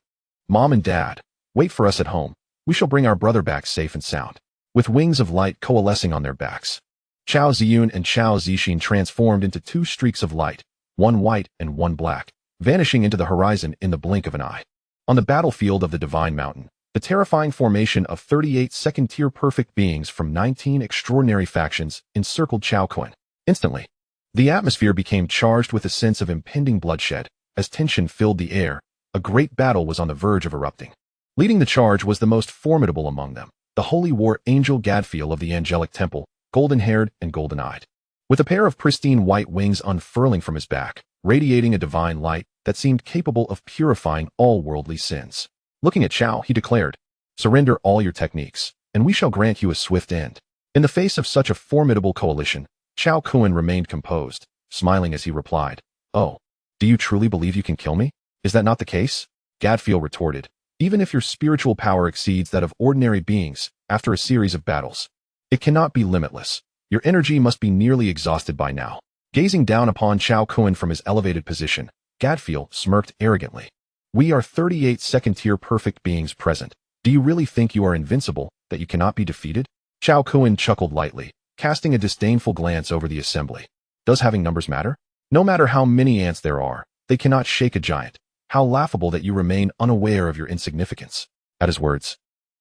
A: Mom and Dad, wait for us at home. We shall bring our brother back safe and sound. With wings of light coalescing on their backs, Chao Ziyun and Chao Zixin transformed into 2 streaks of light, one white and one black, vanishing into the horizon in the blink of an eye. On the battlefield of the Divine Mountain, the terrifying formation of 38 second-tier perfect beings from 19 extraordinary factions encircled Cao Kun. Instantly, the atmosphere became charged with a sense of impending bloodshed. As tension filled the air, a great battle was on the verge of erupting. Leading the charge was the most formidable among them, the holy war angel Gadfiel of the Angelic Temple, golden-haired and golden-eyed. With a pair of pristine white wings unfurling from his back, radiating a divine light that seemed capable of purifying all worldly sins. Looking at Cao, he declared, "Surrender all your techniques, and we shall grant you a swift end." In the face of such a formidable coalition, Cao Kun remained composed, smiling as he replied, "Oh, do you truly believe you can kill me? Is that not the case?" Gadfiel retorted, "Even if your spiritual power exceeds that of ordinary beings, after a series of battles, it cannot be limitless. Your energy must be nearly exhausted by now." Gazing down upon Cao Kun from his elevated position, Gadfiel smirked arrogantly. "We are 38 second-tier perfect beings present. Do you really think you are invincible, that you cannot be defeated?" Cao Kun chuckled lightly, casting a disdainful glance over the assembly. "Does having numbers matter? No matter how many ants there are, they cannot shake a giant. How laughable that you remain unaware of your insignificance." At his words,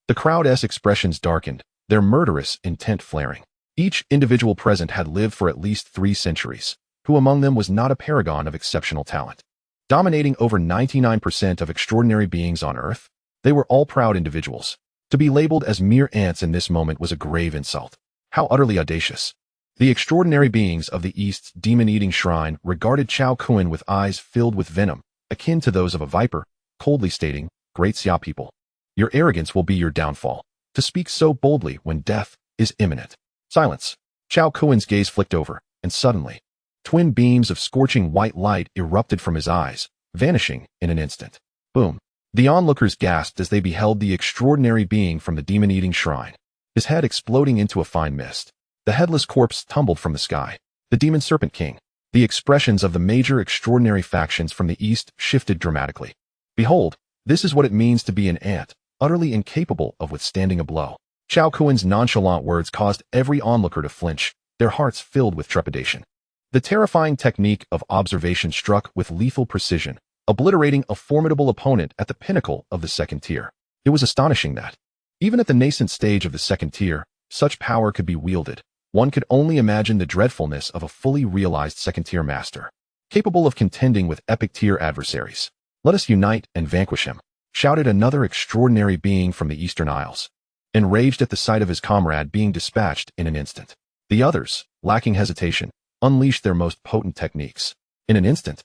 A: the crowd's expressions darkened, their murderous intent flaring. Each individual present had lived for at least 3 centuries. Who among them was not a paragon of exceptional talent? Dominating over 99% of extraordinary beings on Earth, they were all proud individuals. To be labeled as mere ants in this moment was a grave insult. How utterly audacious. The extraordinary beings of the East's demon-eating shrine regarded Cao Kun with eyes filled with venom, akin to those of a viper, coldly stating, "Great Xia people, your arrogance will be your downfall. To speak so boldly when death is imminent." Silence. Cao Kun's gaze flicked over, and suddenly, twin beams of scorching white light erupted from his eyes, vanishing in an instant. Boom. The onlookers gasped as they beheld the extraordinary being from the demon-eating shrine, his head exploding into a fine mist. The headless corpse tumbled from the sky. The demon serpent king. The expressions of the major extraordinary factions from the east shifted dramatically. Behold, this is what it means to be an ant, utterly incapable of withstanding a blow. Cao Kun's nonchalant words caused every onlooker to flinch, their hearts filled with trepidation. The terrifying technique of observation struck with lethal precision, obliterating a formidable opponent at the pinnacle of the second tier. It was astonishing that, even at the nascent stage of the second tier, such power could be wielded. One could only imagine the dreadfulness of a fully realized second-tier master, capable of contending with epic-tier adversaries. "Let us unite and vanquish him," shouted another extraordinary being from the Eastern Isles, enraged at the sight of his comrade being dispatched in an instant. The others, lacking hesitation, unleashed their most potent techniques. In an instant,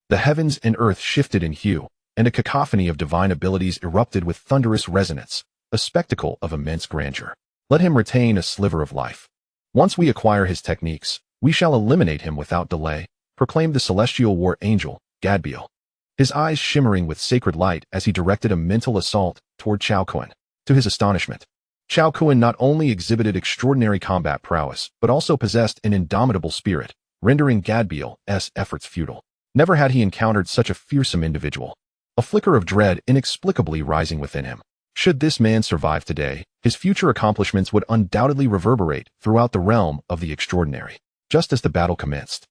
A: the heavens and earth shifted in hue, and a cacophony of divine abilities erupted with thunderous resonance, a spectacle of immense grandeur. Let him retain a sliver of life. Once we acquire his techniques, we shall eliminate him without delay, proclaimed the celestial war angel, Gadbiel, his eyes shimmering with sacred light as he directed a mental assault toward Cao Kun. To his astonishment, Cao Kun not only exhibited extraordinary combat prowess, but also possessed an indomitable spirit, rendering Gadbiel's efforts futile. Never had he encountered such a fearsome individual, a flicker of dread inexplicably rising within him. Should this man survive today, his future accomplishments would undoubtedly reverberate throughout the realm of the extraordinary. Just as the battle commenced,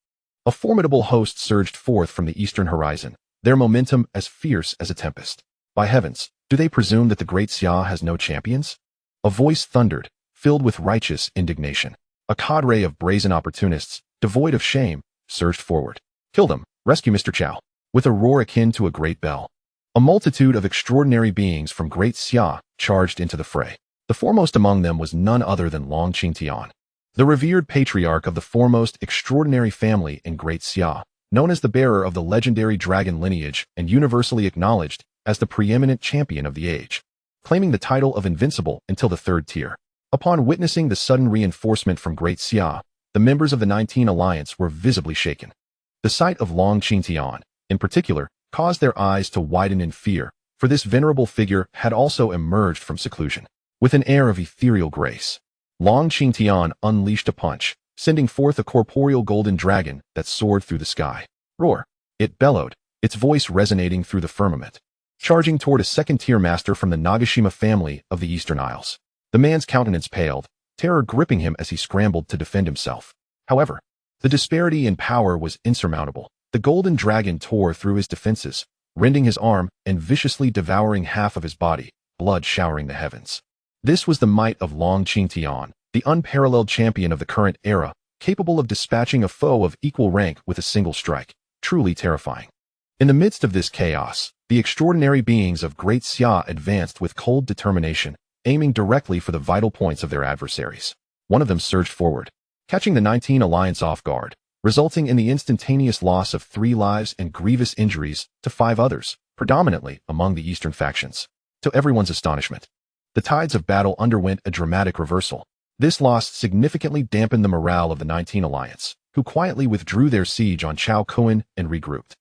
A: a formidable host surged forth from the eastern horizon, their momentum as fierce as a tempest. "By heavens, do they presume that the great Xia has no champions?" A voice thundered, filled with righteous indignation. A cadre of brazen opportunists, devoid of shame, surged forward. "Kill them! Rescue Mr. Cao!" With a roar akin to a great bell, a multitude of extraordinary beings from Great Xia charged into the fray. The foremost among them was none other than Long Qingtian, the revered patriarch of the foremost extraordinary family in Great Xia, known as the bearer of the legendary dragon lineage and universally acknowledged as the preeminent champion of the age, claiming the title of invincible until the third tier. Upon witnessing the sudden reinforcement from Great Xia, the members of the 19 Alliance were visibly shaken. The sight of Long Qingtian, in particular, caused their eyes to widen in fear, for this venerable figure had also emerged from seclusion. With an air of ethereal grace, Long Qingtian unleashed a punch, sending forth a corporeal golden dragon that soared through the sky. Roar! It bellowed, its voice resonating through the firmament, charging toward a second-tier master from the Nagashima family of the Eastern Isles. The man's countenance paled, terror gripping him as he scrambled to defend himself. However, the disparity in power was insurmountable. The golden dragon tore through his defenses, rending his arm and viciously devouring half of his body, blood showering the heavens. This was the might of Long Qingtian, the unparalleled champion of the current era, capable of dispatching a foe of equal rank with a single strike. Truly terrifying. In the midst of this chaos, the extraordinary beings of Great Xia advanced with cold determination, aiming directly for the vital points of their adversaries. One of them surged forward, catching the 19 Alliance off guard, resulting in the instantaneous loss of 3 lives and grievous injuries to 5 others, predominantly among the eastern factions. To everyone's astonishment, the tides of battle underwent a dramatic reversal. This loss significantly dampened the morale of the 19 Alliance, who quietly withdrew their siege on Cao Kun and regrouped.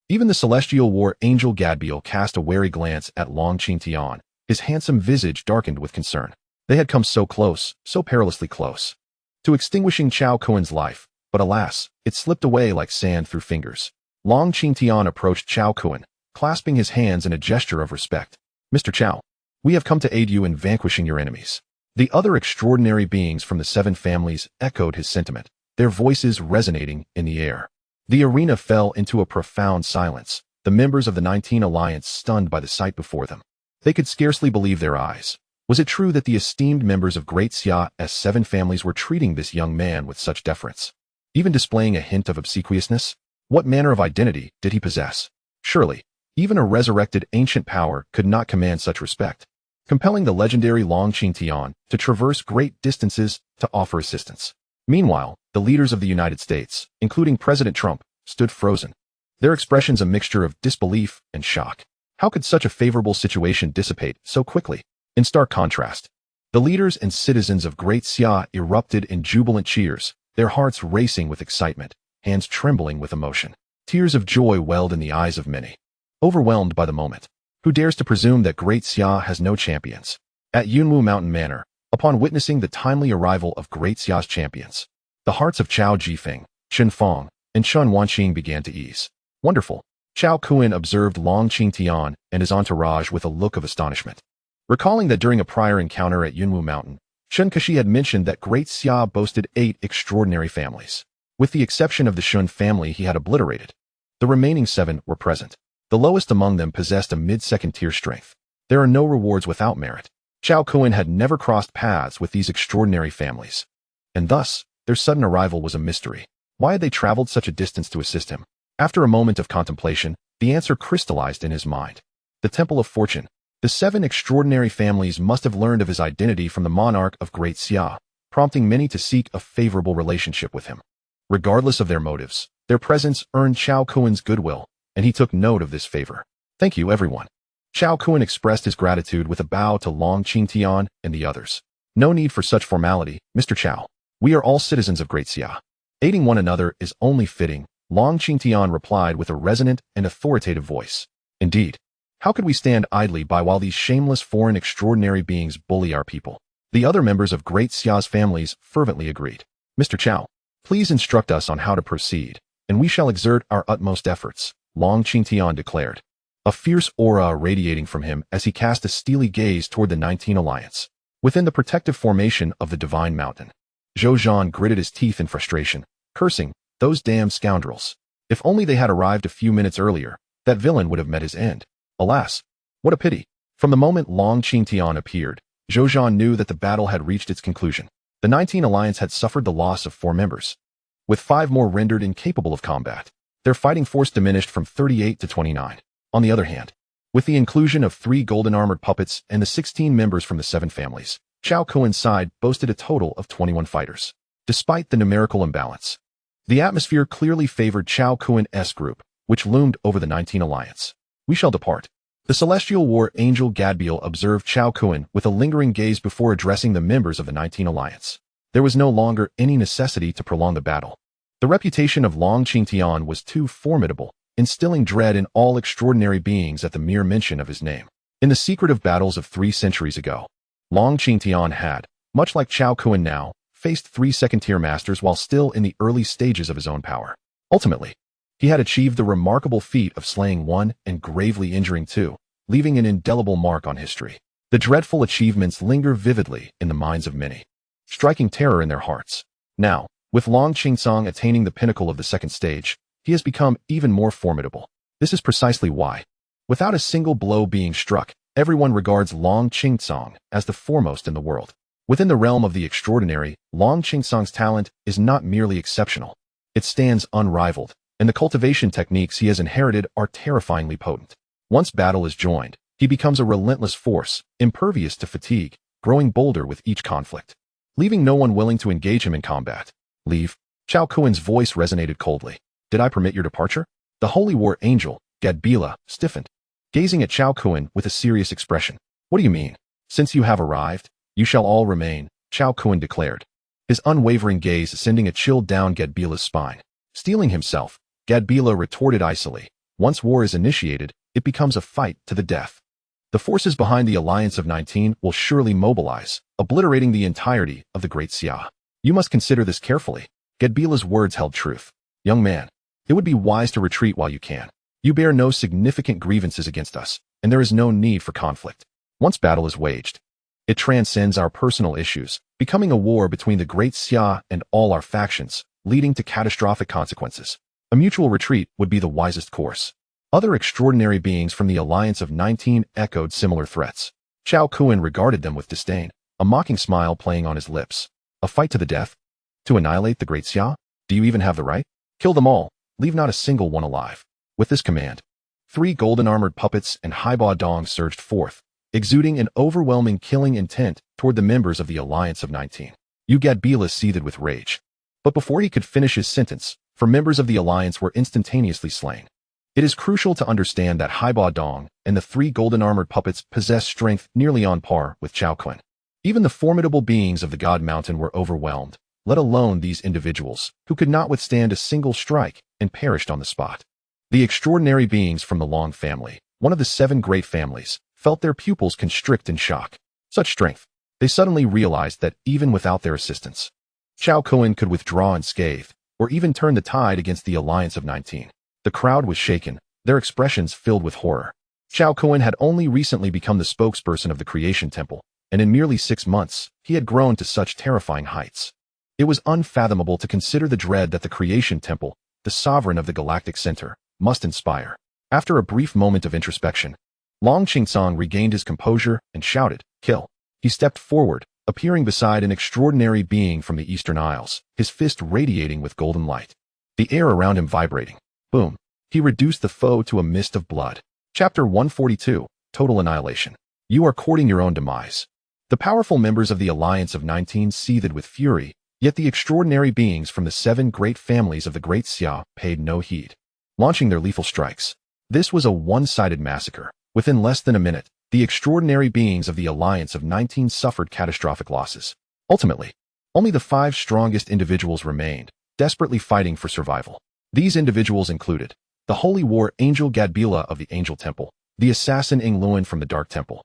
A: Even the celestial war angel Gadbiel cast a wary glance at Long Qingtian, his handsome visage darkened with concern. They had come so close, so perilously close, to extinguishing Cao Kun's life. But alas, it slipped away like sand through fingers. Long Qingtian approached Cao Kun, clasping his hands in a gesture of respect. "Mr. Cao, we have come to aid you in vanquishing your enemies." The other extraordinary beings from the 7 families echoed his sentiment, their voices resonating in the air. The arena fell into a profound silence, the members of the 19 Alliance stunned by the sight before them. They could scarcely believe their eyes. Was it true that the esteemed members of Great Xia's 7 families were treating this young man with such deference, even displaying a hint of obsequiousness? What manner of identity did he possess? Surely, even a resurrected ancient power could not command such respect, compelling the legendary Long Qingtian to traverse great distances to offer assistance. Meanwhile, the leaders of the United States, including President Trump, stood frozen, their expressions a mixture of disbelief and shock. How could such a favorable situation dissipate so quickly? In stark contrast, the leaders and citizens of Great Xia erupted in jubilant cheers, their hearts racing with excitement, hands trembling with emotion. Tears of joy welled in the eyes of many, overwhelmed by the moment. Who dares to presume that Great Xia has no champions? At Yunwu Mountain Manor, Upon witnessing the timely arrival of Great Xia's champions, the hearts of Cao Jifeng, Chen Feng, and Chun Wanqing began to ease. Wonderful. Cao Kun observed Long Qingtian and his entourage with a look of astonishment. Recalling that during a prior encounter at Yunwu Mountain, Shun Kashi had mentioned that Great Xia boasted 8 extraordinary families. With the exception of the Shun family he had obliterated, the remaining 7 were present. The lowest among them possessed a mid-second tier strength. There are no rewards without merit. Cao Kun had never crossed paths with these extraordinary families, and thus, their sudden arrival was a mystery. Why had they traveled such a distance to assist him? After a moment of contemplation, the answer crystallized in his mind. The Temple of Fortune. The 7 extraordinary families must have learned of his identity from the monarch of Great Xia, prompting many to seek a favorable relationship with him. Regardless of their motives, their presence earned Cao Kun's goodwill, and he took note of this favor. Thank you, everyone. Cao Kun expressed his gratitude with a bow to Long Qingtian and the others. No need for such formality, Mr. Cao. We are all citizens of Great Xia. Aiding one another is only fitting, Long Qingtian replied with a resonant and authoritative voice. Indeed. How could we stand idly by while these shameless foreign extraordinary beings bully our people? The other members of Great Xia's families fervently agreed. Mr. Cao, please instruct us on how to proceed, and we shall exert our utmost efforts, Long Qingtian declared. A fierce aura radiating from him as he cast a steely gaze toward the 19 Alliance. Within the protective formation of the Divine Mountain, Zhou Zhan gritted his teeth in frustration, cursing, those damn scoundrels. If only they had arrived a few minutes earlier, that villain would have met his end. Alas, what a pity. From the moment Long Qingtian appeared, Zhou Zhan knew that the battle had reached its conclusion. The 19 Alliance had suffered the loss of 4 members, with 5 more rendered incapable of combat. Their fighting force diminished from 38 to 29. On the other hand, with the inclusion of 3 golden-armored puppets and the 16 members from the 7 families, Cao Kun's side boasted a total of 21 fighters. Despite the numerical imbalance, the atmosphere clearly favored Cao Kun's group, which loomed over the 19 Alliance. We shall depart. The celestial war angel Gadbiel observed Cao Kun with a lingering gaze before addressing the members of the 19 Alliance. There was no longer any necessity to prolong the battle. The reputation of Long Qingtian was too formidable, instilling dread in all extraordinary beings at the mere mention of his name. In the secretive battles of 3 centuries ago, Long Qingtian had, much like Cao Kun now, faced 3 second-tier masters while still in the early stages of his own power. Ultimately, he had achieved the remarkable feat of slaying 1 and gravely injuring 2, leaving an indelible mark on history. The dreadful achievements linger vividly in the minds of many, striking terror in their hearts. Now, with Long Qingsong attaining the pinnacle of the 2nd stage, he has become even more formidable. This is precisely why, without a single blow being struck, everyone regards Long Qingsong as the foremost in the world. Within the realm of the extraordinary, Long Qingsong's talent is not merely exceptional. It stands unrivaled, and the cultivation techniques he has inherited are terrifyingly potent. Once battle is joined, he becomes a relentless force, impervious to fatigue, growing bolder with each conflict, leaving no one willing to engage him in combat. Leave. Cao Kun's voice resonated coldly. Did I permit your departure? The holy war angel, Gadbila, stiffened, gazing at Cao Kun with a serious expression. What do you mean? Since you have arrived, you shall all remain, Cao Kun declared, his unwavering gaze sending a chill down Gadbila's spine. Steeling himself, Gadbila retorted icily. Once war is initiated, it becomes a fight to the death. The forces behind the Alliance of 19 will surely mobilize, obliterating the entirety of the Great Xia. You must consider this carefully. Gadbila's words held truth. Young man, it would be wise to retreat while you can. You bear no significant grievances against us, and there is no need for conflict. Once battle is waged, it transcends our personal issues, becoming a war between the Great Xia and all our factions, leading to catastrophic consequences. A mutual retreat would be the wisest course. Other extraordinary beings from the Alliance of 19 echoed similar threats. Cao Kun regarded them with disdain, a mocking smile playing on his lips. A fight to the death? To annihilate the Great Xia? Do you even have the right? Kill them all, leave not a single one alive. With this command, 3 golden-armored puppets and Haiba Dong surged forth, exuding an overwhelming killing intent toward the members of the Alliance of 19. Gadbila seethed with rage. But before he could finish his sentence, 4 members of the Alliance were instantaneously slain. It is crucial to understand that Haiba Dong and the 3 golden-armored puppets possess strength nearly on par with Cao Kun. Even the formidable beings of the God Mountain were overwhelmed, let alone these individuals, who could not withstand a single strike and perished on the spot. The extraordinary beings from the Long family, one of the 7 great families, felt their pupils constrict in shock. Such strength, They suddenly realized that even without their assistance, Cao Kun could withdraw unscathed, or even turn the tide against the Alliance of 19. The crowd was shaken, their expressions filled with horror. Cao Kun had only recently become the spokesperson of the Creation Temple, and in merely 6 months, he had grown to such terrifying heights. It was unfathomable to consider the dread that the Creation Temple, the sovereign of the galactic center, must inspire. After a brief moment of introspection, Long Qingsong regained his composure and shouted, "Kill." He stepped forward, appearing beside an extraordinary being from the Eastern Isles, his fist radiating with golden light. The air around him vibrating. Boom. He reduced the foe to a mist of blood. Chapter 142, Total Annihilation. You are courting your own demise. The powerful members of the Alliance of 19 seethed with fury, yet the extraordinary beings from the 7 great families of the Great Xia paid no heed, launching their lethal strikes. This was a one-sided massacre. Within less than a minute, the extraordinary beings of the Alliance of 19 suffered catastrophic losses. Ultimately, only the 5 strongest individuals remained, desperately fighting for survival. These individuals included the Holy War Angel Gadbila of the Angel Temple, the assassin Ing Luan from the Dark Temple,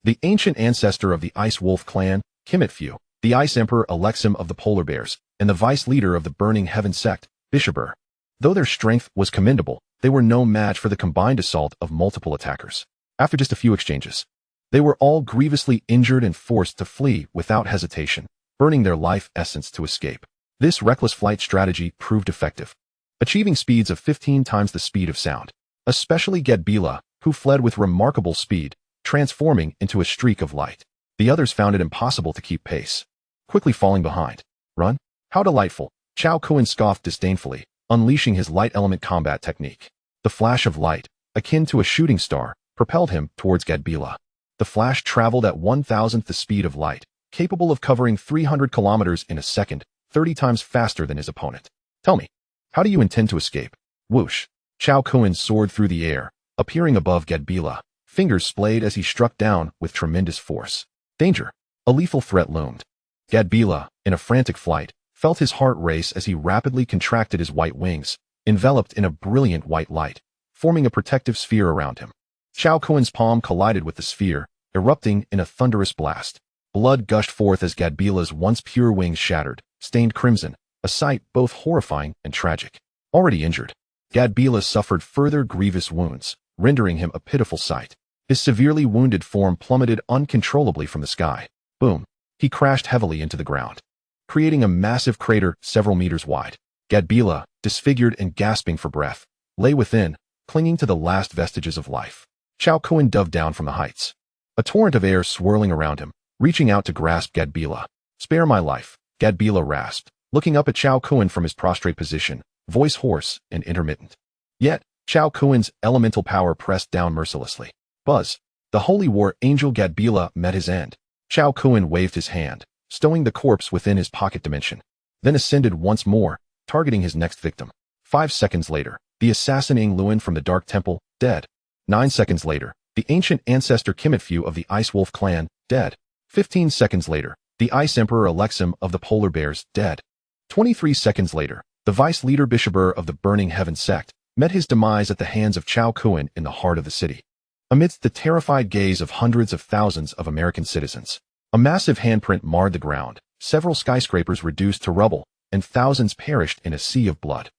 A: the ancient ancestor of the Ice Wolf clan, Kimitfu, the Ice Emperor Alexim of the Polar Bears, and the vice leader of the Burning Heaven sect, Bishopur. Though their strength was commendable, they were no match for the combined assault of multiple attackers. After just a few exchanges, they were all grievously injured and forced to flee without hesitation, burning their life essence to escape. This reckless flight strategy proved effective, achieving speeds of 15 times the speed of sound, especially Gadbila, who fled with remarkable speed, transforming into a streak of light. The others found it impossible to keep pace, quickly falling behind. Run? How delightful! Cao Kun scoffed disdainfully, unleashing his light element combat technique. The flash of light, akin to a shooting star, propelled him towards Gadbila. The flash traveled at 1,000th the speed of light, capable of covering 300 kilometers in a second, 30 times faster than his opponent. Tell me, how do you intend to escape? Whoosh! Cao Kun soared through the air, appearing above Gadbila, fingers splayed as he struck down with tremendous force. Danger! A lethal threat loomed. Gadbila, in a frantic flight, felt his heart race as he rapidly contracted his white wings, enveloped in a brilliant white light, forming a protective sphere around him. Cao Kun's palm collided with the sphere, erupting in a thunderous blast. Blood gushed forth as Gadbila's once pure wings shattered, stained crimson, a sight both horrifying and tragic. Already injured, Gadbila suffered further grievous wounds, rendering him a pitiful sight. His severely wounded form plummeted uncontrollably from the sky. Boom! He crashed heavily into the ground, creating a massive crater several meters wide. Gadbila, disfigured and gasping for breath, lay within, clinging to the last vestiges of life. Cao Kun dove down from the heights, a torrent of air swirling around him, reaching out to grasp Gadbila. "Spare my life," Gadbila rasped, looking up at Cao Kun from his prostrate position, voice hoarse and intermittent. Yet, Cao Kun's elemental power pressed down mercilessly. Buzz! The Holy War Angel Gadbila met his end. Cao Kun waved his hand, stowing the corpse within his pocket dimension, then ascended once more, targeting his next victim. 5 seconds later, the assassin Ing Luan from the Dark Temple, dead. 9 seconds later, the ancient ancestor Kimitfu of the Ice Wolf clan, dead. 15 seconds later, the Ice Emperor Alexim of the Polar Bears, dead. 23 seconds later, the vice leader Bishopur of the Burning Heaven sect met his demise at the hands of Cao Kun in the heart of the city. Amidst the terrified gaze of hundreds of thousands of American citizens, a massive handprint marred the ground, several skyscrapers reduced to rubble, and thousands perished in a sea of blood.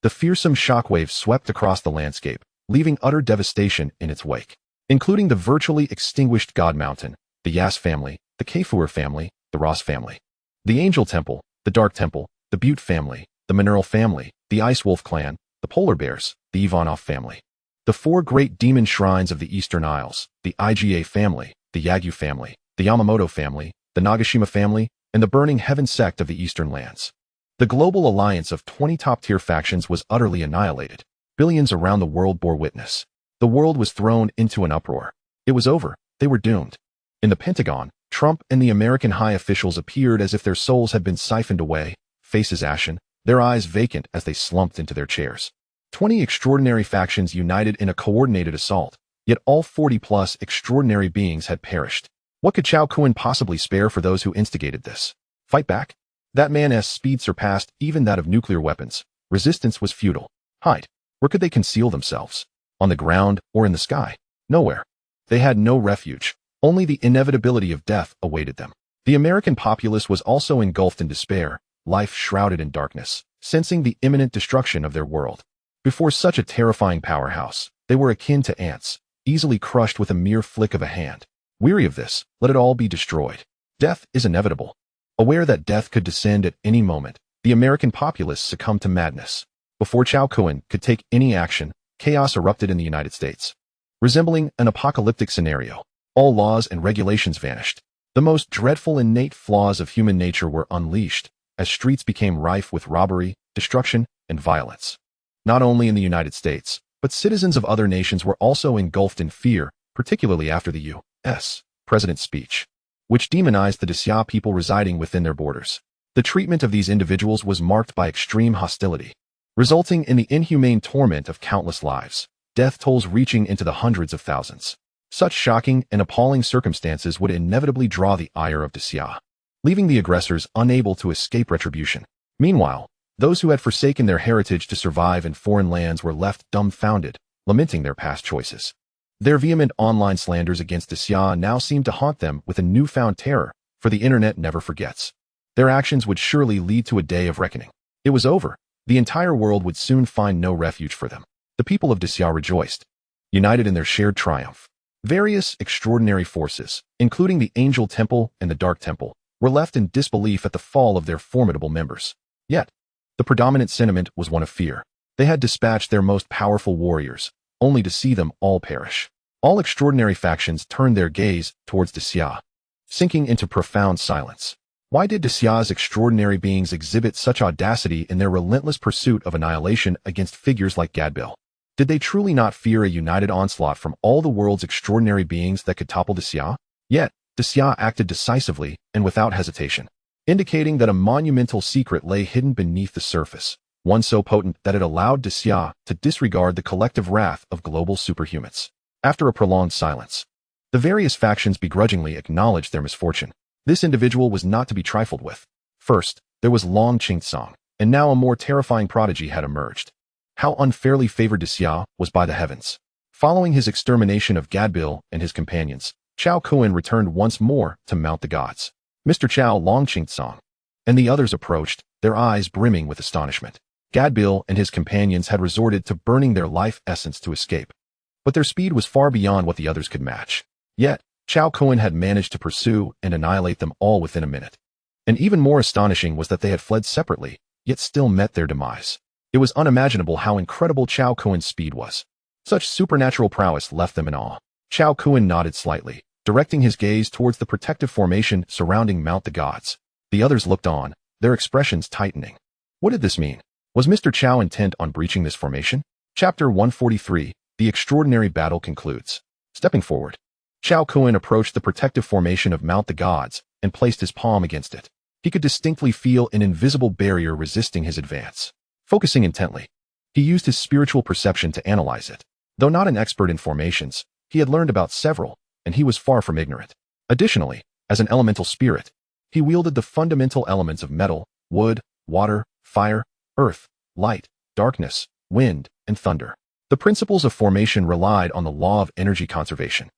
A: The fearsome shockwave swept across the landscape, leaving utter devastation in its wake, including the virtually extinguished God Mountain, the Yas family, the Kefur family, the Ross family, the Angel Temple, the Dark Temple, the Butte family, the Mineral family, the Ice Wolf clan, the Polar Bears, the Ivanov family, the 4 great demon shrines of the Eastern Isles, the Iga family, the Yagyu family, the Yamamoto family, the Nagashima family, and the Burning Heaven sect of the Eastern lands. The global alliance of 20 top-tier factions was utterly annihilated. Billions around the world bore witness. The world was thrown into an uproar. It was over. They were doomed. In the Pentagon, Trump and the American high officials appeared as if their souls had been siphoned away, faces ashen, their eyes vacant as they slumped into their chairs. 20 extraordinary factions united in a coordinated assault, yet all 40-plus extraordinary beings had perished. What could Cao Kun possibly spare for those who instigated this? Fight back? That man's speed surpassed even that of nuclear weapons. Resistance was futile. Hide. Where could they conceal themselves? On the ground or in the sky? Nowhere. They had no refuge. Only the inevitability of death awaited them. The American populace was also engulfed in despair, life shrouded in darkness, sensing the imminent destruction of their world. Before such a terrifying powerhouse, they were akin to ants, easily crushed with a mere flick of a hand. Weary of this, let it all be destroyed. Death is inevitable. Aware that death could descend at any moment, the American populace succumbed to madness. Before Cao Kun could take any action, chaos erupted in the United States. Resembling an apocalyptic scenario, all laws and regulations vanished. The most dreadful innate flaws of human nature were unleashed, as streets became rife with robbery, destruction, and violence. Not only in the United States, but citizens of other nations were also engulfed in fear, particularly after the U.S. President's speech, which demonized the Xia people residing within their borders. The treatment of these individuals was marked by extreme hostility, resulting in the inhumane torment of countless lives, death tolls reaching into the hundreds of thousands. Such shocking and appalling circumstances would inevitably draw the ire of the Xia, leaving the aggressors unable to escape retribution. Meanwhile, those who had forsaken their heritage to survive in foreign lands were left dumbfounded, lamenting their past choices. Their vehement online slanders against the Xia now seemed to haunt them with a newfound terror, for the internet never forgets. Their actions would surely lead to a day of reckoning. It was over. The entire world would soon find no refuge for them. The people of the Xia rejoiced, united in their shared triumph. Various extraordinary forces, including the Angel Temple and the Dark Temple, were left in disbelief at the fall of their formidable members. Yet, the predominant sentiment was one of fear. They had dispatched their most powerful warriors, only to see them all perish. All extraordinary factions turned their gaze towards the Xia, sinking into profound silence. Why did the Xia's extraordinary beings exhibit such audacity in their relentless pursuit of annihilation against figures like Gadbil? Did they truly not fear a united onslaught from all the world's extraordinary beings that could topple the Xia? Yet, the Xia acted decisively and without hesitation, indicating that a monumental secret lay hidden beneath the surface, one so potent that it allowed the Xia to disregard the collective wrath of global superhumans. After a prolonged silence, the various factions begrudgingly acknowledged their misfortune. This individual was not to be trifled with. First, there was Long Qingsong, and now a more terrifying prodigy had emerged. How unfairly favored the Xia was by the heavens. Following his extermination of Gadbil and his companions, Cao Kun returned once more to mount the gods. Mr. Cao Long Qingsong and the others approached, their eyes brimming with astonishment. Gadbil and his companions had resorted to burning their life essence to escape, but their speed was far beyond what the others could match. Yet, Cao Kun had managed to pursue and annihilate them all within a minute. And even more astonishing was that they had fled separately, yet still met their demise. It was unimaginable how incredible Cao Kun's speed was. Such supernatural prowess left them in awe. Cao Kun nodded slightly, directing his gaze towards the protective formation surrounding Mount the Gods. The others looked on, their expressions tightening. What did this mean? Was Mr. Cao intent on breaching this formation? Chapter 143, The Extraordinary Battle concludes. Stepping forward, Cao Kun approached the protective formation of Mount the Gods and placed his palm against it. He could distinctly feel an invisible barrier resisting his advance. Focusing intently, he used his spiritual perception to analyze it. Though not an expert in formations, he had learned about several, and he was far from ignorant. Additionally, as an elemental spirit, he wielded the fundamental elements of metal, wood, water, fire, earth, light, darkness, wind, and thunder. The principles of formation relied on the law of energy conservation.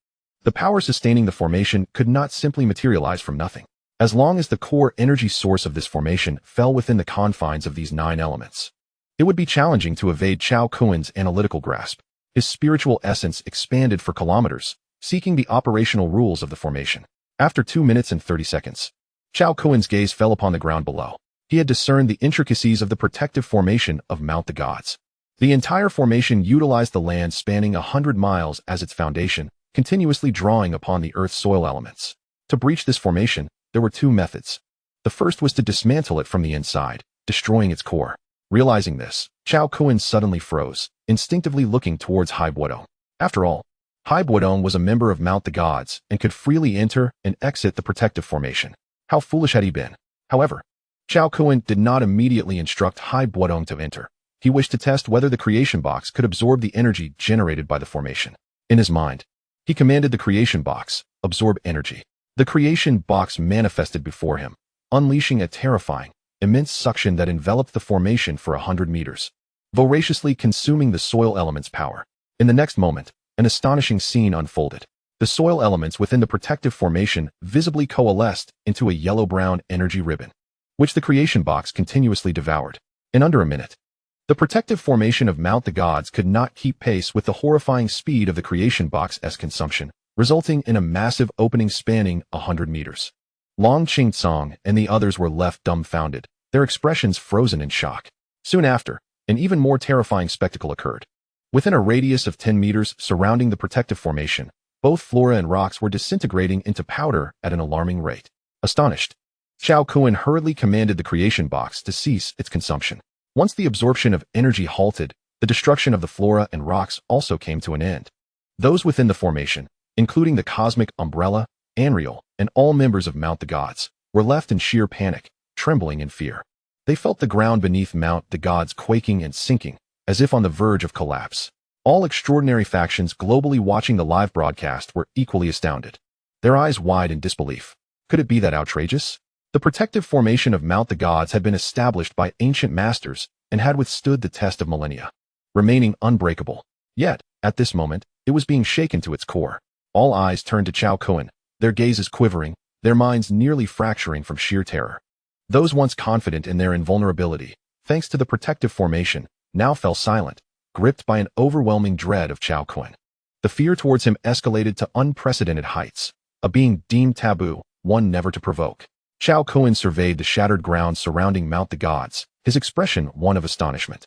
A: The power sustaining the formation could not simply materialize from nothing, as long as the core energy source of this formation fell within the confines of these 9 elements. It would be challenging to evade Cao Kun's analytical grasp. His spiritual essence expanded for kilometers, seeking the operational rules of the formation. After 2 minutes and 30 seconds, Cao Kun's gaze fell upon the ground below. He had discerned the intricacies of the protective formation of Mount the Gods. The entire formation utilized the land spanning 100 miles as its foundation, continuously drawing upon the Earth's soil elements. To breach this formation, there were 2 methods. The first was to dismantle it from the inside, destroying its core. Realizing this, Cao Kun suddenly froze, instinctively looking towards Hai Buodong. After all, Hai Buodong was a member of Mount the Gods and could freely enter and exit the protective formation. How foolish had he been? However, Cao Kun did not immediately instruct Hai Buodong to enter. He wished to test whether the creation box could absorb the energy generated by the formation. In his mind, he commanded the creation box, absorb energy. The creation box manifested before him, unleashing a terrifying, immense suction that enveloped the formation for 100 meters, voraciously consuming the soil element's power. In the next moment, an astonishing scene unfolded. The soil elements within the protective formation visibly coalesced into a yellow-brown energy ribbon, which the creation box continuously devoured. In under a minute, the protective formation of Mount the Gods could not keep pace with the horrifying speed of the creation box's consumption, resulting in a massive opening spanning 100 meters. Long Ching Tsong and the others were left dumbfounded, their expressions frozen in shock. Soon after, an even more terrifying spectacle occurred. Within a radius of 10 meters surrounding the protective formation, both flora and rocks were disintegrating into powder at an alarming rate. Astonished, Cao Kun hurriedly commanded the creation box to cease its consumption. Once the absorption of energy halted, the destruction of the flora and rocks also came to an end. Those within the formation, including the cosmic umbrella, Anriel, and all members of Mount the Gods, were left in sheer panic, trembling in fear. They felt the ground beneath Mount the Gods quaking and sinking, as if on the verge of collapse. All extraordinary factions globally watching the live broadcast were equally astounded, their eyes wide in disbelief. Could it be that outrageous? The protective formation of Mount the Gods had been established by ancient masters and had withstood the test of millennia, remaining unbreakable. Yet, at this moment, it was being shaken to its core. All eyes turned to Cao Kun, their gazes quivering, their minds nearly fracturing from sheer terror. Those once confident in their invulnerability, thanks to the protective formation, now fell silent, gripped by an overwhelming dread of Cao Kun. The fear towards him escalated to unprecedented heights, a being deemed taboo, one never to provoke. Cao Kun surveyed the shattered ground surrounding Mount the Gods, his expression one of astonishment.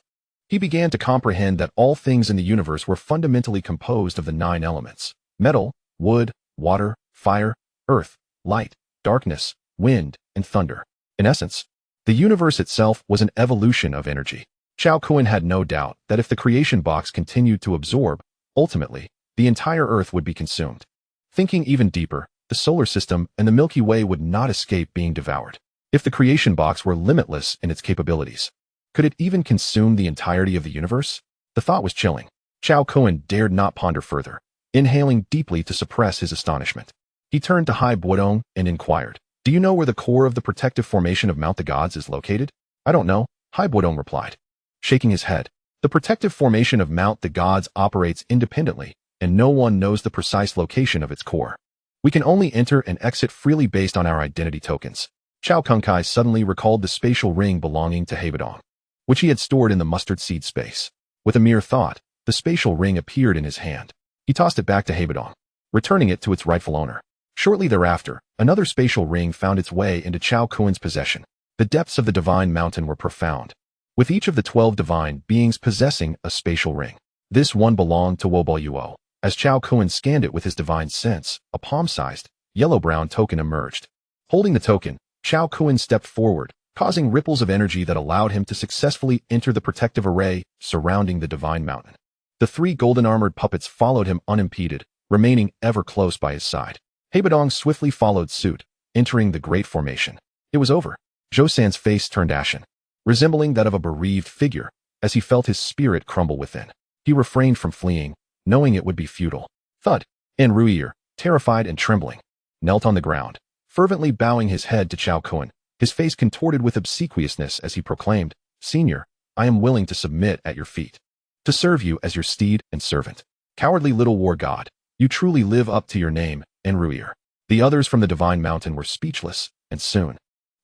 A: He began to comprehend that all things in the universe were fundamentally composed of the 9 elements: metal, wood, water, fire, earth, light, darkness, wind, and thunder. In essence, the universe itself was an evolution of energy. Cao Kun had no doubt that if the creation box continued to absorb, ultimately, the entire Earth would be consumed. Thinking even deeper, the solar system and the Milky Way would not escape being devoured. If the creation box were limitless in its capabilities, could it even consume the entirety of the universe? The thought was chilling. Cao Kun dared not ponder further, inhaling deeply to suppress his astonishment. He turned to Hai Buodong and inquired, "Do you know where the core of the protective formation of Mount the Gods is located?" "I don't know," Hai Buodong replied, shaking his head. The protective formation of Mount the Gods operates independently, and no one knows the precise location of its core. We can only enter and exit freely based on our identity tokens. Cao Kun suddenly recalled the spatial ring belonging to Haibodong, which he had stored in the mustard seed space. With a mere thought, the spatial ring appeared in his hand. He tossed it back to Haibodong, returning it to its rightful owner. Shortly thereafter, another spatial ring found its way into Cao Kun's possession. The depths of the divine mountain were profound, with each of the 12 divine beings possessing a spatial ring. This one belonged to Wobo. As Cao Kun scanned it with his divine sense, a palm-sized, yellow-brown token emerged. Holding the token, Cao Kun stepped forward, causing ripples of energy that allowed him to successfully enter the protective array surrounding the divine mountain. The 3 golden-armored puppets followed him unimpeded, remaining ever close by his side. Haibodong swiftly followed suit, entering the great formation. It was over. Zhou San's face turned ashen, resembling that of a bereaved figure, as he felt his spirit crumble within. He refrained from fleeing, knowing it would be futile. Thud! And Ruier, terrified and trembling, knelt on the ground, fervently bowing his head to Cao Kun, his face contorted with obsequiousness as he proclaimed, "Senior, I am willing to submit at your feet, to serve you as your steed and servant. Cowardly little war god, you truly live up to your name, Enruier." The others from the divine mountain were speechless, and soon,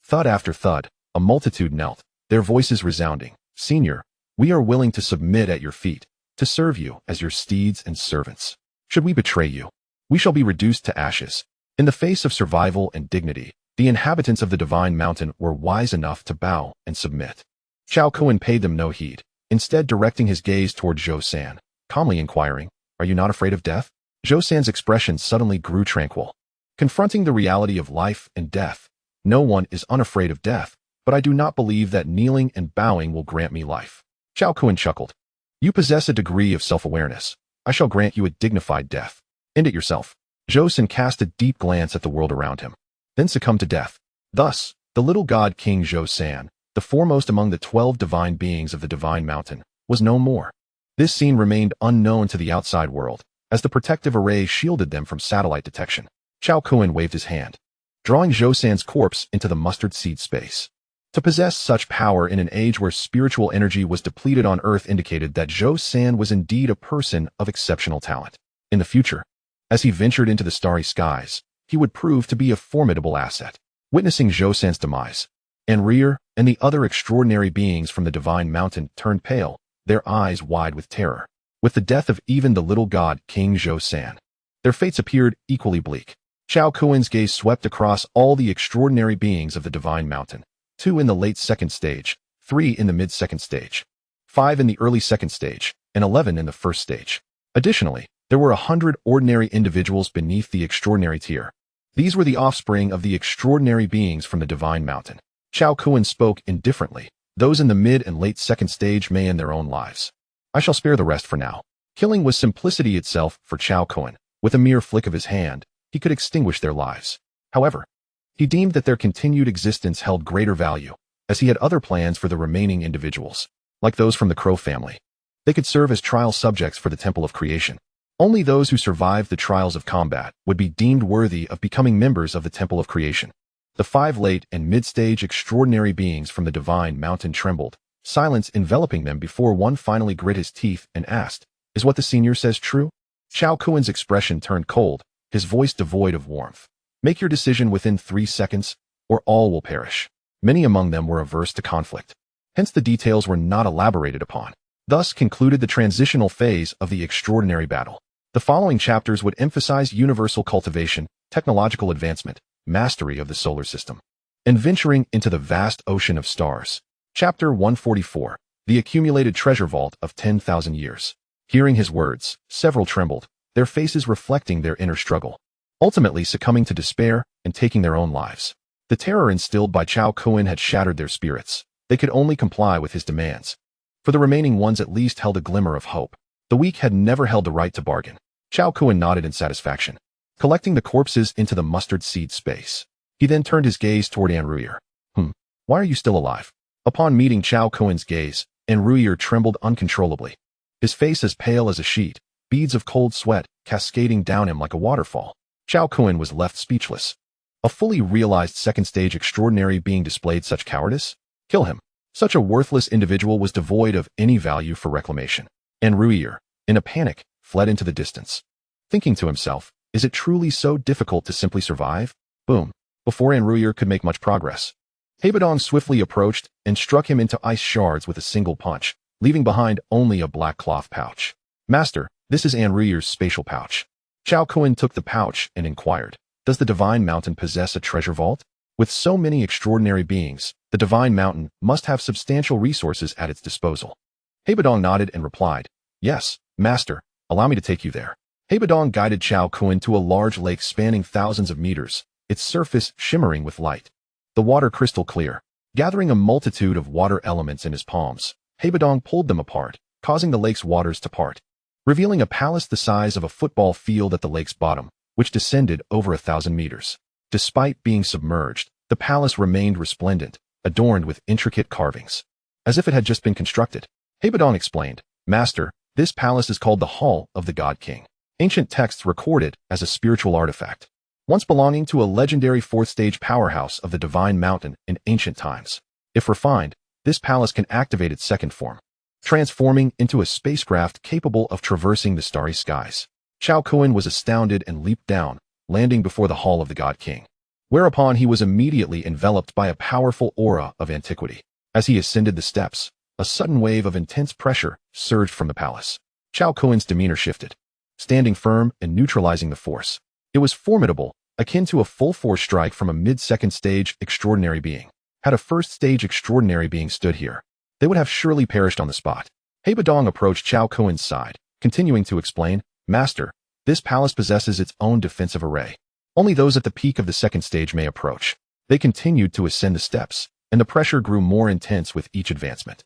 A: thud after thud, a multitude knelt, their voices resounding, "Senior, we are willing to submit at your feet, to serve you as your steeds and servants. Should we betray you, we shall be reduced to ashes." In the face of survival and dignity, the inhabitants of the divine mountain were wise enough to bow and submit. Cao Kun paid them no heed, instead directing his gaze toward Zhou San, calmly inquiring, "Are you not afraid of death?" Zhou San's expression suddenly grew tranquil. Confronting the reality of life and death, no one is unafraid of death, but I do not believe that kneeling and bowing will grant me life. Cao Kun chuckled. "You possess a degree of self-awareness. I shall grant you a dignified death. End it yourself." Zhou San cast a deep glance at the world around him, then succumbed to death. Thus, the little god king Zhou San, the foremost among the 12 divine beings of the divine mountain, was no more. This scene remained unknown to the outside world, as the protective array shielded them from satellite detection. Cao Kun waved his hand, drawing Zhou San's corpse into the mustard seed space. To possess such power in an age where spiritual energy was depleted on Earth indicated that Zhou San was indeed a person of exceptional talent. In the future, As he ventured into the starry skies, he would prove to be a formidable asset. Witnessing Zhou San's demise, Enrir and the other extraordinary beings from the Divine Mountain turned pale, their eyes wide with terror. With the death of even the little god King Zhou San, their fates appeared equally bleak. Cao Kun's gaze swept across all the extraordinary beings of the Divine Mountain, 2 in the late second stage, 3 in the mid-second stage, 5 in the early second stage, and 11 in the first stage. Additionally, there were 100 ordinary individuals beneath the extraordinary tier. These were the offspring of the extraordinary beings from the Divine Mountain. Cao Kun spoke indifferently. Those in the mid and late second stage may end their own lives. I shall spare the rest for now. Killing was simplicity itself for Cao Kun. With a mere flick of his hand, he could extinguish their lives. However, he deemed that their continued existence held greater value, as he had other plans for the remaining individuals. Like those from the Crow family, they could serve as trial subjects for the Temple of Creation. Only those who survived the trials of combat would be deemed worthy of becoming members of the Temple of Creation. The 5 late and mid-stage extraordinary beings from the Divine Mountain trembled, silence enveloping them before one finally grit his teeth and asked, "Is what the senior says true?" Cao Kun's expression turned cold, his voice devoid of warmth. "Make your decision within 3 seconds, or all will perish." Many among them were averse to conflict. Hence the details were not elaborated upon. Thus concluded the transitional phase of the extraordinary battle. The following chapters would emphasize universal cultivation, technological advancement, mastery of the solar system, and venturing into the vast ocean of stars. Chapter 144, The Accumulated Treasure Vault of 10,000 Years. Hearing his words, several trembled, their faces reflecting their inner struggle, ultimately succumbing to despair and taking their own lives. The terror instilled by Cao Kun had shattered their spirits. They could only comply with his demands. For the remaining ones at least held a glimmer of hope. The weak had never held the right to bargain. Cao Kun nodded in satisfaction, collecting the corpses into the mustard seed space. He then turned his gaze toward Enruir. Why are you still alive?" Upon meeting Cao Kun's gaze, Enruir trembled uncontrollably. His face as pale as a sheet, beads of cold sweat cascading down him like a waterfall. Cao Kun was left speechless. A fully realized second-stage extraordinary being displayed such cowardice? Kill him. Such a worthless individual was devoid of any value for reclamation. Enruir, in a panic, fled into the distance. Thinking to himself, is it truly so difficult to simply survive? Boom. Before Enruir could make much progress, Hebadong swiftly approached and struck him into ice shards with a single punch, leaving behind only a black cloth pouch. "Master, this is Enruir's spatial pouch." Cao Kun took the pouch and inquired, "Does the Divine Mountain possess a treasure vault?" With so many extraordinary beings, the Divine Mountain must have substantial resources at its disposal. Hebadong nodded and replied, "Yes, Master, allow me to take you there." Hebadong guided Cao Kun to a large lake spanning thousands of meters, its surface shimmering with light. The water crystal clear. Gathering a multitude of water elements in his palms, Hebadong pulled them apart, causing the lake's waters to part, revealing a palace the size of a football field at the lake's bottom, which descended over 1,000 meters. Despite being submerged, the palace remained resplendent, adorned with intricate carvings, as if it had just been constructed. Hebadong explained, "Master, this palace is called the Hall of the God King. Ancient texts record it as a spiritual artifact, once belonging to a legendary 4th-stage powerhouse of the Divine Mountain in ancient times. If refined, this palace can activate its second form, transforming into a spacecraft capable of traversing the starry skies." Cao Kun was astounded and leaped down, landing before the Hall of the God King, whereupon he was immediately enveloped by a powerful aura of antiquity. As he ascended the steps, a sudden wave of intense pressure surged from the palace. Cao Kun's demeanor shifted, standing firm and neutralizing the force. It was formidable, akin to a full-force strike from a mid-second stage extraordinary being. Had a first-stage extraordinary being stood here, they would have surely perished on the spot. Hebadong approached Cao Kun's side, continuing to explain, "Master, this palace possesses its own defensive array. Only those at the peak of the second stage may approach." They continued to ascend the steps, and the pressure grew more intense with each advancement.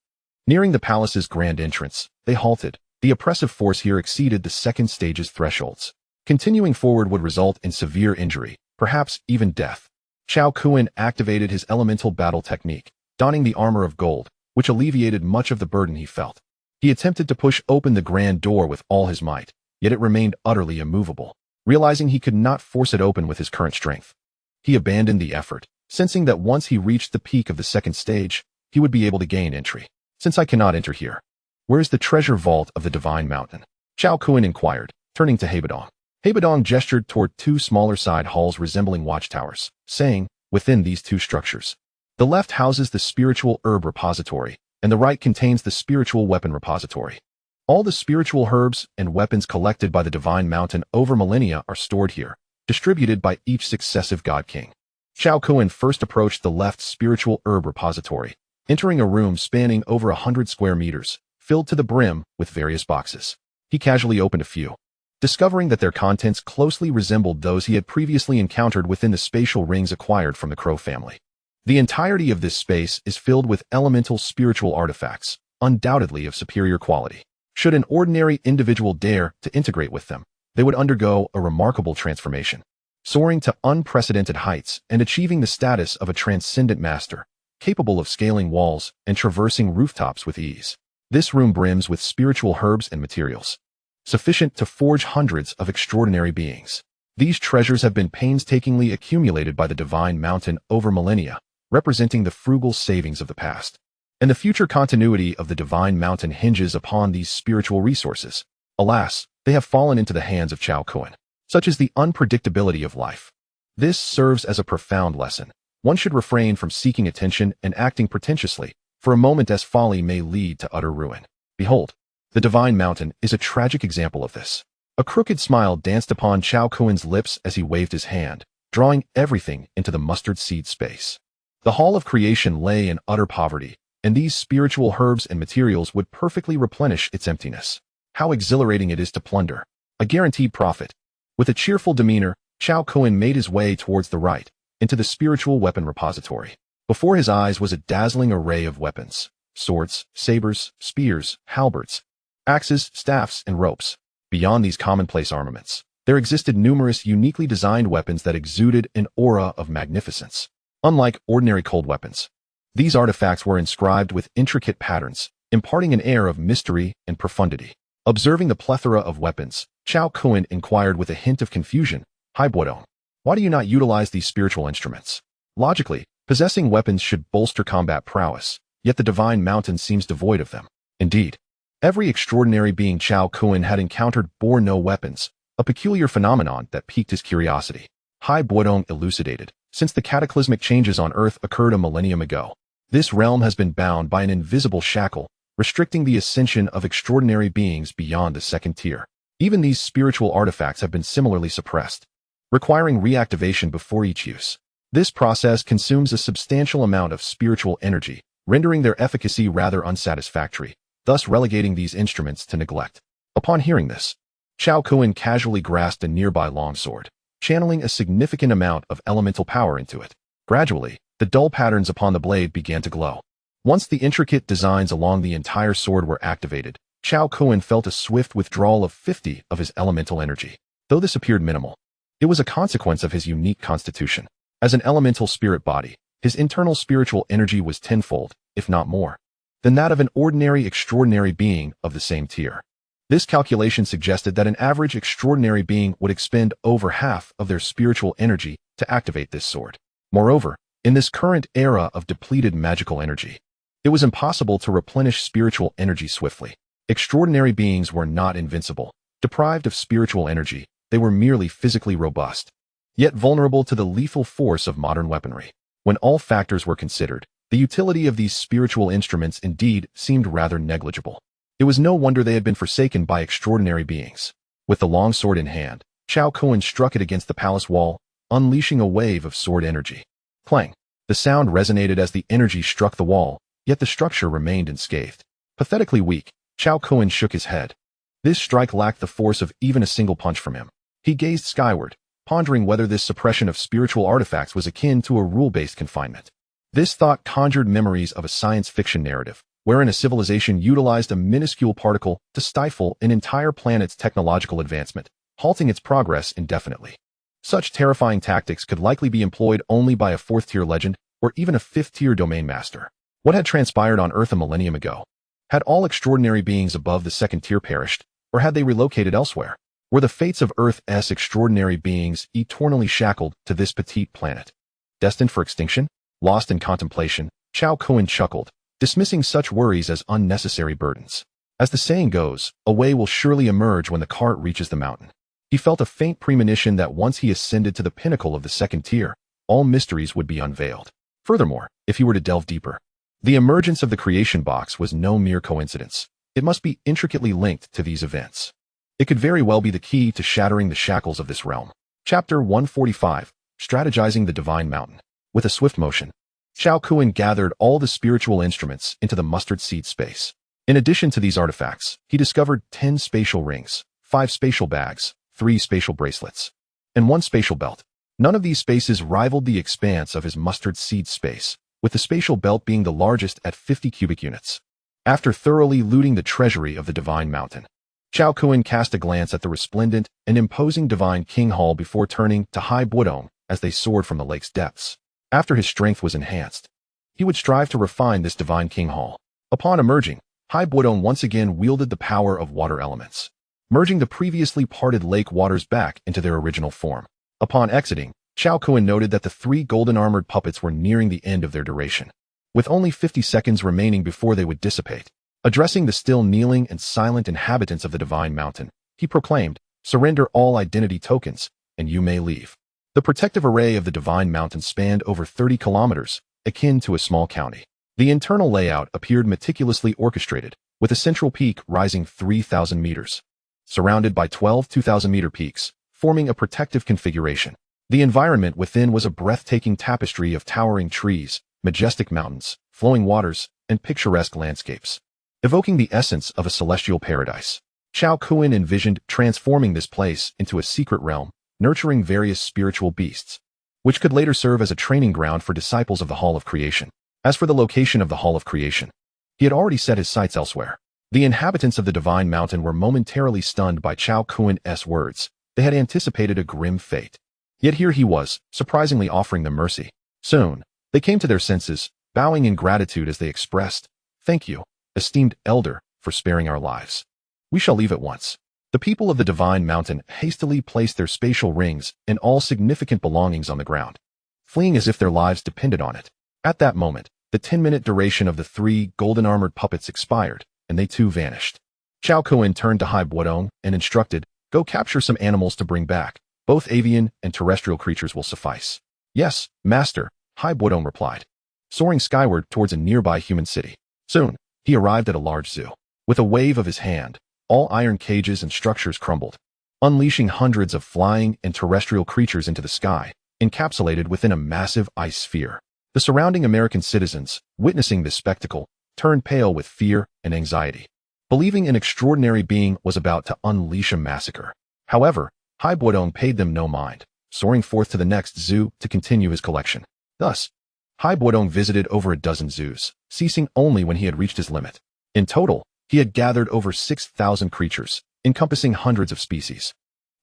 A: Nearing the palace's grand entrance, they halted. The oppressive force here exceeded the second stage's thresholds. Continuing forward would result in severe injury, perhaps even death. Cao Kun activated his elemental battle technique, donning the armor of gold, which alleviated much of the burden he felt. He attempted to push open the grand door with all his might, yet it remained utterly immovable. Realizing he could not force it open with his current strength, he abandoned the effort, sensing that once he reached the peak of the second stage, he would be able to gain entry. "Since I cannot enter here, where is the treasure vault of the Divine Mountain?" Cao Kun inquired, turning to Hebadong. Hebadong gestured toward two smaller side halls resembling watchtowers, saying, within these two structures. The left houses the spiritual herb repository, and the right contains the spiritual weapon repository. All the spiritual herbs and weapons collected by the Divine Mountain over millennia are stored here, distributed by each successive God King. Cao Kun first approached the left spiritual herb repository, entering a room spanning over 100 square meters, filled to the brim with various boxes. He casually opened a few, discovering that their contents closely resembled those he had previously encountered within the spatial rings acquired from the Crow family. The entirety of this space is filled with elemental spiritual artifacts, undoubtedly of superior quality. Should an ordinary individual dare to integrate with them, they would undergo a remarkable transformation, soaring to unprecedented heights and achieving the status of a transcendent master, capable of scaling walls and traversing rooftops with ease. This room brims with spiritual herbs and materials, sufficient to forge hundreds of extraordinary beings. These treasures have been painstakingly accumulated by the Divine Mountain over millennia, representing the frugal savings of the past. And the future continuity of the Divine Mountain hinges upon these spiritual resources. Alas, they have fallen into the hands of Cao Kun. Such is the unpredictability of life. This serves as a profound lesson. One should refrain from seeking attention and acting pretentiously, for a moment-less folly may lead to utter ruin. Behold, the Divine Mountain is a tragic example of this. A crooked smile danced upon Cao Kun's lips as he waved his hand, drawing everything into the mustard seed space. The Hall of Creation lay in utter poverty, and these spiritual herbs and materials would perfectly replenish its emptiness. How exhilarating it is to plunder. A guaranteed profit. With a cheerful demeanor, Cao Kun made his way towards the right, into the spiritual weapon repository. Before his eyes was a dazzling array of weapons: swords, sabers, spears, halberds, axes, staffs, and ropes. Beyond these commonplace armaments, there existed numerous uniquely designed weapons that exuded an aura of magnificence. Unlike ordinary cold weapons, these artifacts were inscribed with intricate patterns, imparting an air of mystery and profundity. Observing the plethora of weapons, Cao Kun inquired with a hint of confusion, "Hai Bodong, why do you not utilize these spiritual instruments? Logically, possessing weapons should bolster combat prowess, yet the Divine Mountain seems devoid of them." Indeed, every extraordinary being Cao Kun had encountered bore no weapons, a peculiar phenomenon that piqued his curiosity. Hai Bodong elucidated, since the cataclysmic changes on Earth occurred a millennium ago, this realm has been bound by an invisible shackle, restricting the ascension of extraordinary beings beyond the second tier. Even these spiritual artifacts have been similarly suppressed, requiring reactivation before each use. This process consumes a substantial amount of spiritual energy, rendering their efficacy rather unsatisfactory, thus relegating these instruments to neglect. Upon hearing this, Cao Kun casually grasped a nearby longsword, channeling a significant amount of elemental power into it. Gradually, the dull patterns upon the blade began to glow. Once the intricate designs along the entire sword were activated, Cao Kun felt a swift withdrawal of 50 of his elemental energy. Though this appeared minimal, it was a consequence of his unique constitution. As an elemental spirit body, his internal spiritual energy was tenfold, if not more, than that of an ordinary extraordinary being of the same tier. This calculation suggested that an average extraordinary being would expend over half of their spiritual energy to activate this sword. Moreover, in this current era of depleted magical energy, it was impossible to replenish spiritual energy swiftly. Extraordinary beings were not invincible. Deprived of spiritual energy, they were merely physically robust, yet vulnerable to the lethal force of modern weaponry. When all factors were considered, the utility of these spiritual instruments indeed seemed rather negligible. It was no wonder they had been forsaken by extraordinary beings. With the long sword in hand, Cao Kun struck it against the palace wall, unleashing a wave of sword energy. Clang! The sound resonated as the energy struck the wall, yet the structure remained unscathed. Pathetically weak, Cao Kun shook his head. This strike lacked the force of even a single punch from him. He gazed skyward, pondering whether this suppression of spiritual artifacts was akin to a rule-based confinement. This thought conjured memories of a science fiction narrative, wherein a civilization utilized a minuscule particle to stifle an entire planet's technological advancement, halting its progress indefinitely. Such terrifying tactics could likely be employed only by a fourth-tier legend or even a fifth-tier domain master. What had transpired on Earth a millennium ago? Had all extraordinary beings above the second tier perished, or had they relocated elsewhere? Were the fates of Earth's extraordinary beings eternally shackled to this petite planet, destined for extinction? Lost in contemplation, Cao Kun chuckled, dismissing such worries as unnecessary burdens. As the saying goes, a way will surely emerge when the cart reaches the mountain. He felt a faint premonition that once he ascended to the pinnacle of the second tier, all mysteries would be unveiled. Furthermore, if he were to delve deeper, the emergence of the creation box was no mere coincidence. It must be intricately linked to these events. It could very well be the key to shattering the shackles of this realm. Chapter 145, Strategizing the Divine Mountain. With a swift motion, Cao Kun gathered all the spiritual instruments into the mustard seed space. In addition to these artifacts, he discovered 10 spatial rings, 5 spatial bags, 3 spatial bracelets, and 1 spatial belt. None of these spaces rivaled the expanse of his mustard seed space, with the spatial belt being the largest at 50 cubic units. After thoroughly looting the treasury of the Divine Mountain, Cao Kun cast a glance at the resplendent and imposing Divine King Hall before turning to Hai Budong as they soared from the lake's depths. After his strength was enhanced, he would strive to refine this Divine King Hall. Upon emerging, Hai Budong once again wielded the power of water elements, merging the previously parted lake waters back into their original form. Upon exiting, Cao Kun noted that the 3 golden-armored puppets were nearing the end of their duration, with only 50 seconds remaining before they would dissipate. Addressing the still kneeling and silent inhabitants of the Divine Mountain, he proclaimed, "Surrender all identity tokens, and you may leave." The protective array of the Divine Mountain spanned over 30 kilometers, akin to a small county. The internal layout appeared meticulously orchestrated, with a central peak rising 3,000 meters, surrounded by 12 2,000-meter peaks, forming a protective configuration. The environment within was a breathtaking tapestry of towering trees, majestic mountains, flowing waters, and picturesque landscapes, evoking the essence of a celestial paradise. Cao Kun envisioned transforming this place into a secret realm, nurturing various spiritual beasts, which could later serve as a training ground for disciples of the Hall of Creation. As for the location of the Hall of Creation, he had already set his sights elsewhere. The inhabitants of the Divine Mountain were momentarily stunned by Cao Kun's words. They had anticipated a grim fate. Yet here he was, surprisingly offering them mercy. Soon, they came to their senses, bowing in gratitude as they expressed, "Thank you, esteemed elder, for sparing our lives. We shall leave at once." The people of the Divine Mountain hastily placed their spatial rings and all significant belongings on the ground, fleeing as if their lives depended on it. At that moment, the 10-minute duration of the 3 golden-armored puppets expired, and they too vanished. Cao Kun turned to Hai Budong and instructed, "Go capture some animals to bring back. Both avian and terrestrial creatures will suffice." "Yes, master," Hai Budong replied, soaring skyward towards a nearby human city. Soon, he arrived at a large zoo. With a wave of his hand, all iron cages and structures crumbled, unleashing hundreds of flying and terrestrial creatures into the sky, encapsulated within a massive ice sphere. The surrounding American citizens, witnessing this spectacle, turned pale with fear and anxiety, believing an extraordinary being was about to unleash a massacre. However, Hai Budong paid them no mind, soaring forth to the next zoo to continue his collection. Thus, Hai Budong visited over a dozen zoos, ceasing only when he had reached his limit. In total, he had gathered over 6,000 creatures, encompassing hundreds of species.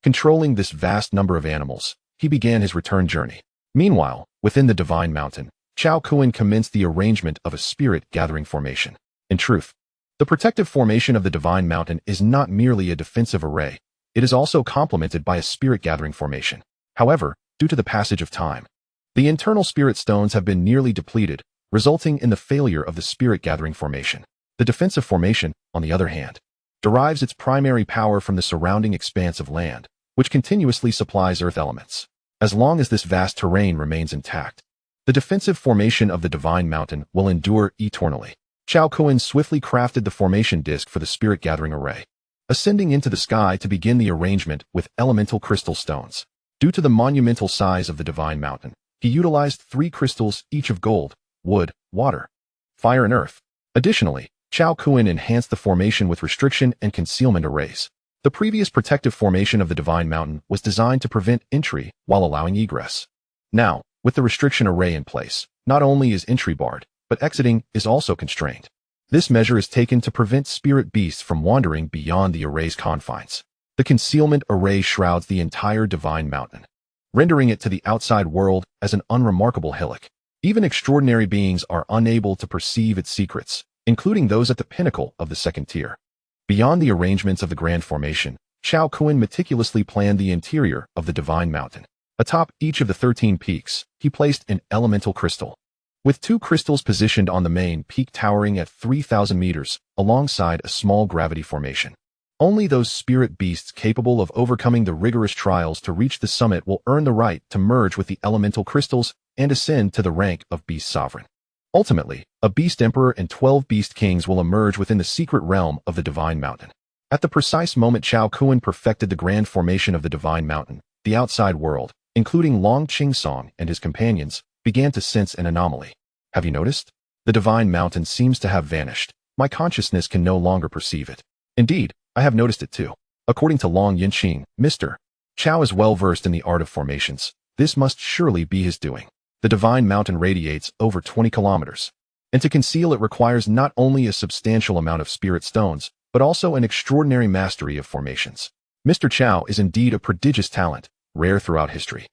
A: Controlling this vast number of animals, he began his return journey. Meanwhile, within the Divine Mountain, Cao Kun commenced the arrangement of a spirit-gathering formation. In truth, the protective formation of the Divine Mountain is not merely a defensive array, it is also complemented by a spirit-gathering formation. However, due to the passage of time, the internal spirit stones have been nearly depleted, resulting in the failure of the spirit-gathering formation. The defensive formation, on the other hand, derives its primary power from the surrounding expanse of land, which continuously supplies earth elements. As long as this vast terrain remains intact, the defensive formation of the Divine Mountain will endure eternally. Cao Kun swiftly crafted the formation disc for the spirit-gathering array, ascending into the sky to begin the arrangement with elemental crystal stones. Due to the monumental size of the Divine Mountain, he utilized 3 crystals, each of gold, wood, water, fire, and earth. Additionally, Cao Kun enhanced the formation with restriction and concealment arrays. The previous protective formation of the Divine Mountain was designed to prevent entry while allowing egress. Now, with the restriction array in place, not only is entry barred, but exiting is also constrained. This measure is taken to prevent spirit beasts from wandering beyond the array's confines. The concealment array shrouds the entire Divine Mountain, rendering it to the outside world as an unremarkable hillock. Even extraordinary beings are unable to perceive its secrets, including those at the pinnacle of the second tier. Beyond the arrangements of the Grand Formation, Cao Kun meticulously planned the interior of the Divine Mountain. Atop each of the 13 peaks, he placed an elemental crystal, with 2 crystals positioned on the main peak towering at 3,000 meters, alongside a small gravity formation. Only those spirit beasts capable of overcoming the rigorous trials to reach the summit will earn the right to merge with the elemental crystals and ascend to the rank of Beast Sovereign. Ultimately, a Beast Emperor and 12 Beast Kings will emerge within the secret realm of the Divine Mountain. At the precise moment Cao Kun perfected the grand formation of the Divine Mountain, the outside world, including Long Qingsong and his companions, began to sense an anomaly. Have you noticed? The Divine Mountain seems to have vanished. My consciousness can no longer perceive it. Indeed, I have noticed it too. According to Long Yinqing, Mr. Cao is well versed in the art of formations. This must surely be his doing. The Divine Mountain radiates over 20 kilometers. And to conceal it requires not only a substantial amount of spirit stones, but also an extraordinary mastery of formations. Mr. Cao is indeed a prodigious talent, rare throughout history.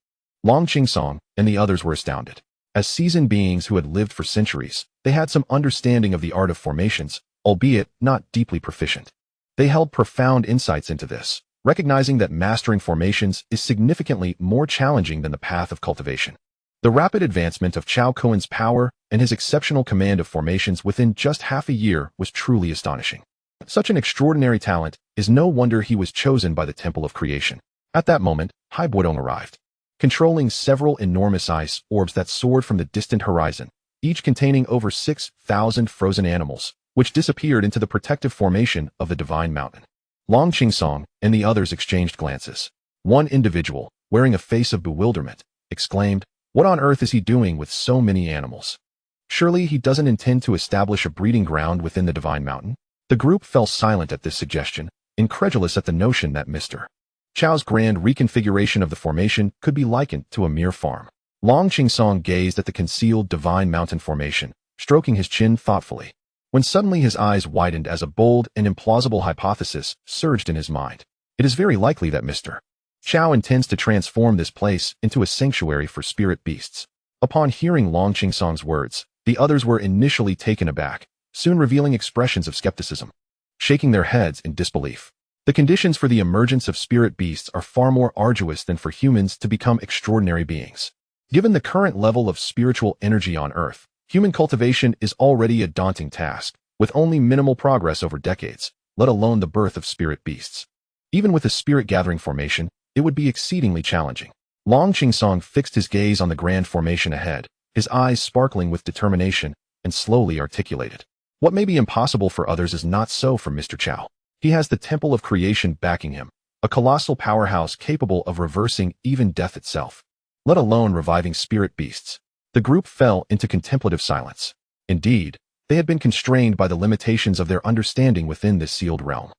A: Long Qingsong and the others were astounded. As seasoned beings who had lived for centuries, they had some understanding of the art of formations, albeit not deeply proficient. They held profound insights into this, recognizing that mastering formations is significantly more challenging than the path of cultivation. The rapid advancement of Cao Kun's power and his exceptional command of formations within just half a year was truly astonishing. Such an extraordinary talent is no wonder he was chosen by the Temple of Creation. At that moment, Hai Buodong arrived, controlling several enormous ice orbs that soared from the distant horizon, each containing over 6,000 frozen animals, which disappeared into the protective formation of the Divine Mountain. Long Qingsong and the others exchanged glances. One individual, wearing a face of bewilderment, exclaimed, "What on earth is he doing with so many animals? Surely he doesn't intend to establish a breeding ground within the Divine Mountain?" The group fell silent at this suggestion, incredulous at the notion that Mr. Chao's grand reconfiguration of the formation could be likened to a mere farm. Long Qingsong gazed at the concealed Divine Mountain formation, stroking his chin thoughtfully, when suddenly his eyes widened as a bold and implausible hypothesis surged in his mind. It is very likely that Mr. Cao intends to transform this place into a sanctuary for spirit beasts. Upon hearing Long Qingsong's words, the others were initially taken aback, soon revealing expressions of skepticism, shaking their heads in disbelief. The conditions for the emergence of spirit beasts are far more arduous than for humans to become extraordinary beings. Given the current level of spiritual energy on Earth, human cultivation is already a daunting task, with only minimal progress over decades, let alone the birth of spirit beasts. Even with a spirit-gathering formation, it would be exceedingly challenging. Long Qingsong fixed his gaze on the grand formation ahead, his eyes sparkling with determination, and slowly articulated. What may be impossible for others is not so for Mr. Cao. He has the Temple of Creation backing him, a colossal powerhouse capable of reversing even death itself, let alone reviving spirit beasts. The group fell into contemplative silence. Indeed, they had been constrained by the limitations of their understanding within this sealed realm.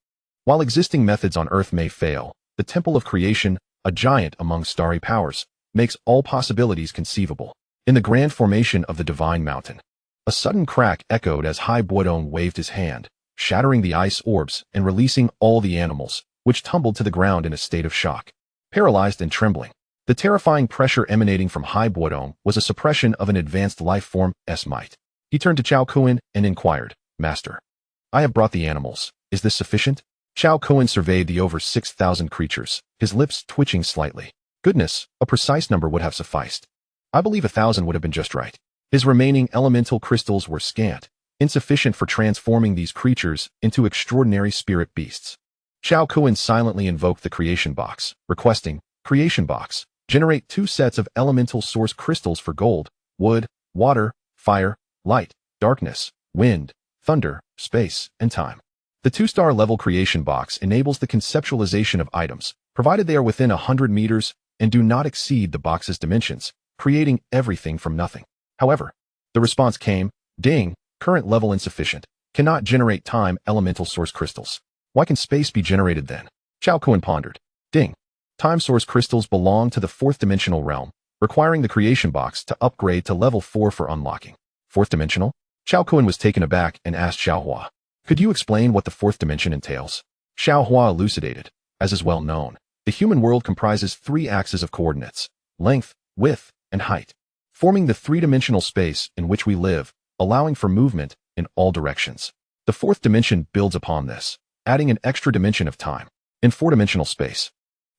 A: While existing methods on Earth may fail, the Temple of Creation, a giant among starry powers, makes all possibilities conceivable. In the grand formation of the Divine Mountain, a sudden crack echoed as Hai Buodong waved his hand, shattering the ice orbs and releasing all the animals, which tumbled to the ground in a state of shock, paralyzed and trembling. The terrifying pressure emanating from Hai Buodong was a suppression of an advanced life form's might. He turned to Cao Kun and inquired, "Master, I have brought the animals. Is this sufficient?" Cao Kun surveyed the over 6,000 creatures, his lips twitching slightly. Goodness, a precise number would have sufficed. I believe 1,000 would have been just right. His remaining elemental crystals were scant, insufficient for transforming these creatures into extraordinary spirit beasts. Cao Kun silently invoked the creation box, requesting, "Creation box, generate 2 sets of elemental source crystals for gold, wood, water, fire, light, darkness, wind, thunder, space, and time." The 2-star level creation box enables the conceptualization of items, provided they are within 100 meters and do not exceed the box's dimensions, creating everything from nothing. However, the response came, "Ding, current level insufficient, cannot generate time elemental source crystals." Why can space be generated then? Cao Kun pondered. Ding. Time source crystals belong to the 4th dimensional realm, requiring the creation box to upgrade to level 4 for unlocking. 4th dimensional? Cao Kun was taken aback and asked Xiaohua, "Could you explain what the 4th dimension entails?" Xiaohua elucidated. As is well known, the human world comprises 3 axes of coordinates: length, width, and height, forming the 3-dimensional space in which we live, allowing for movement in all directions. The 4th dimension builds upon this, adding an extra dimension of time. In 4-dimensional space,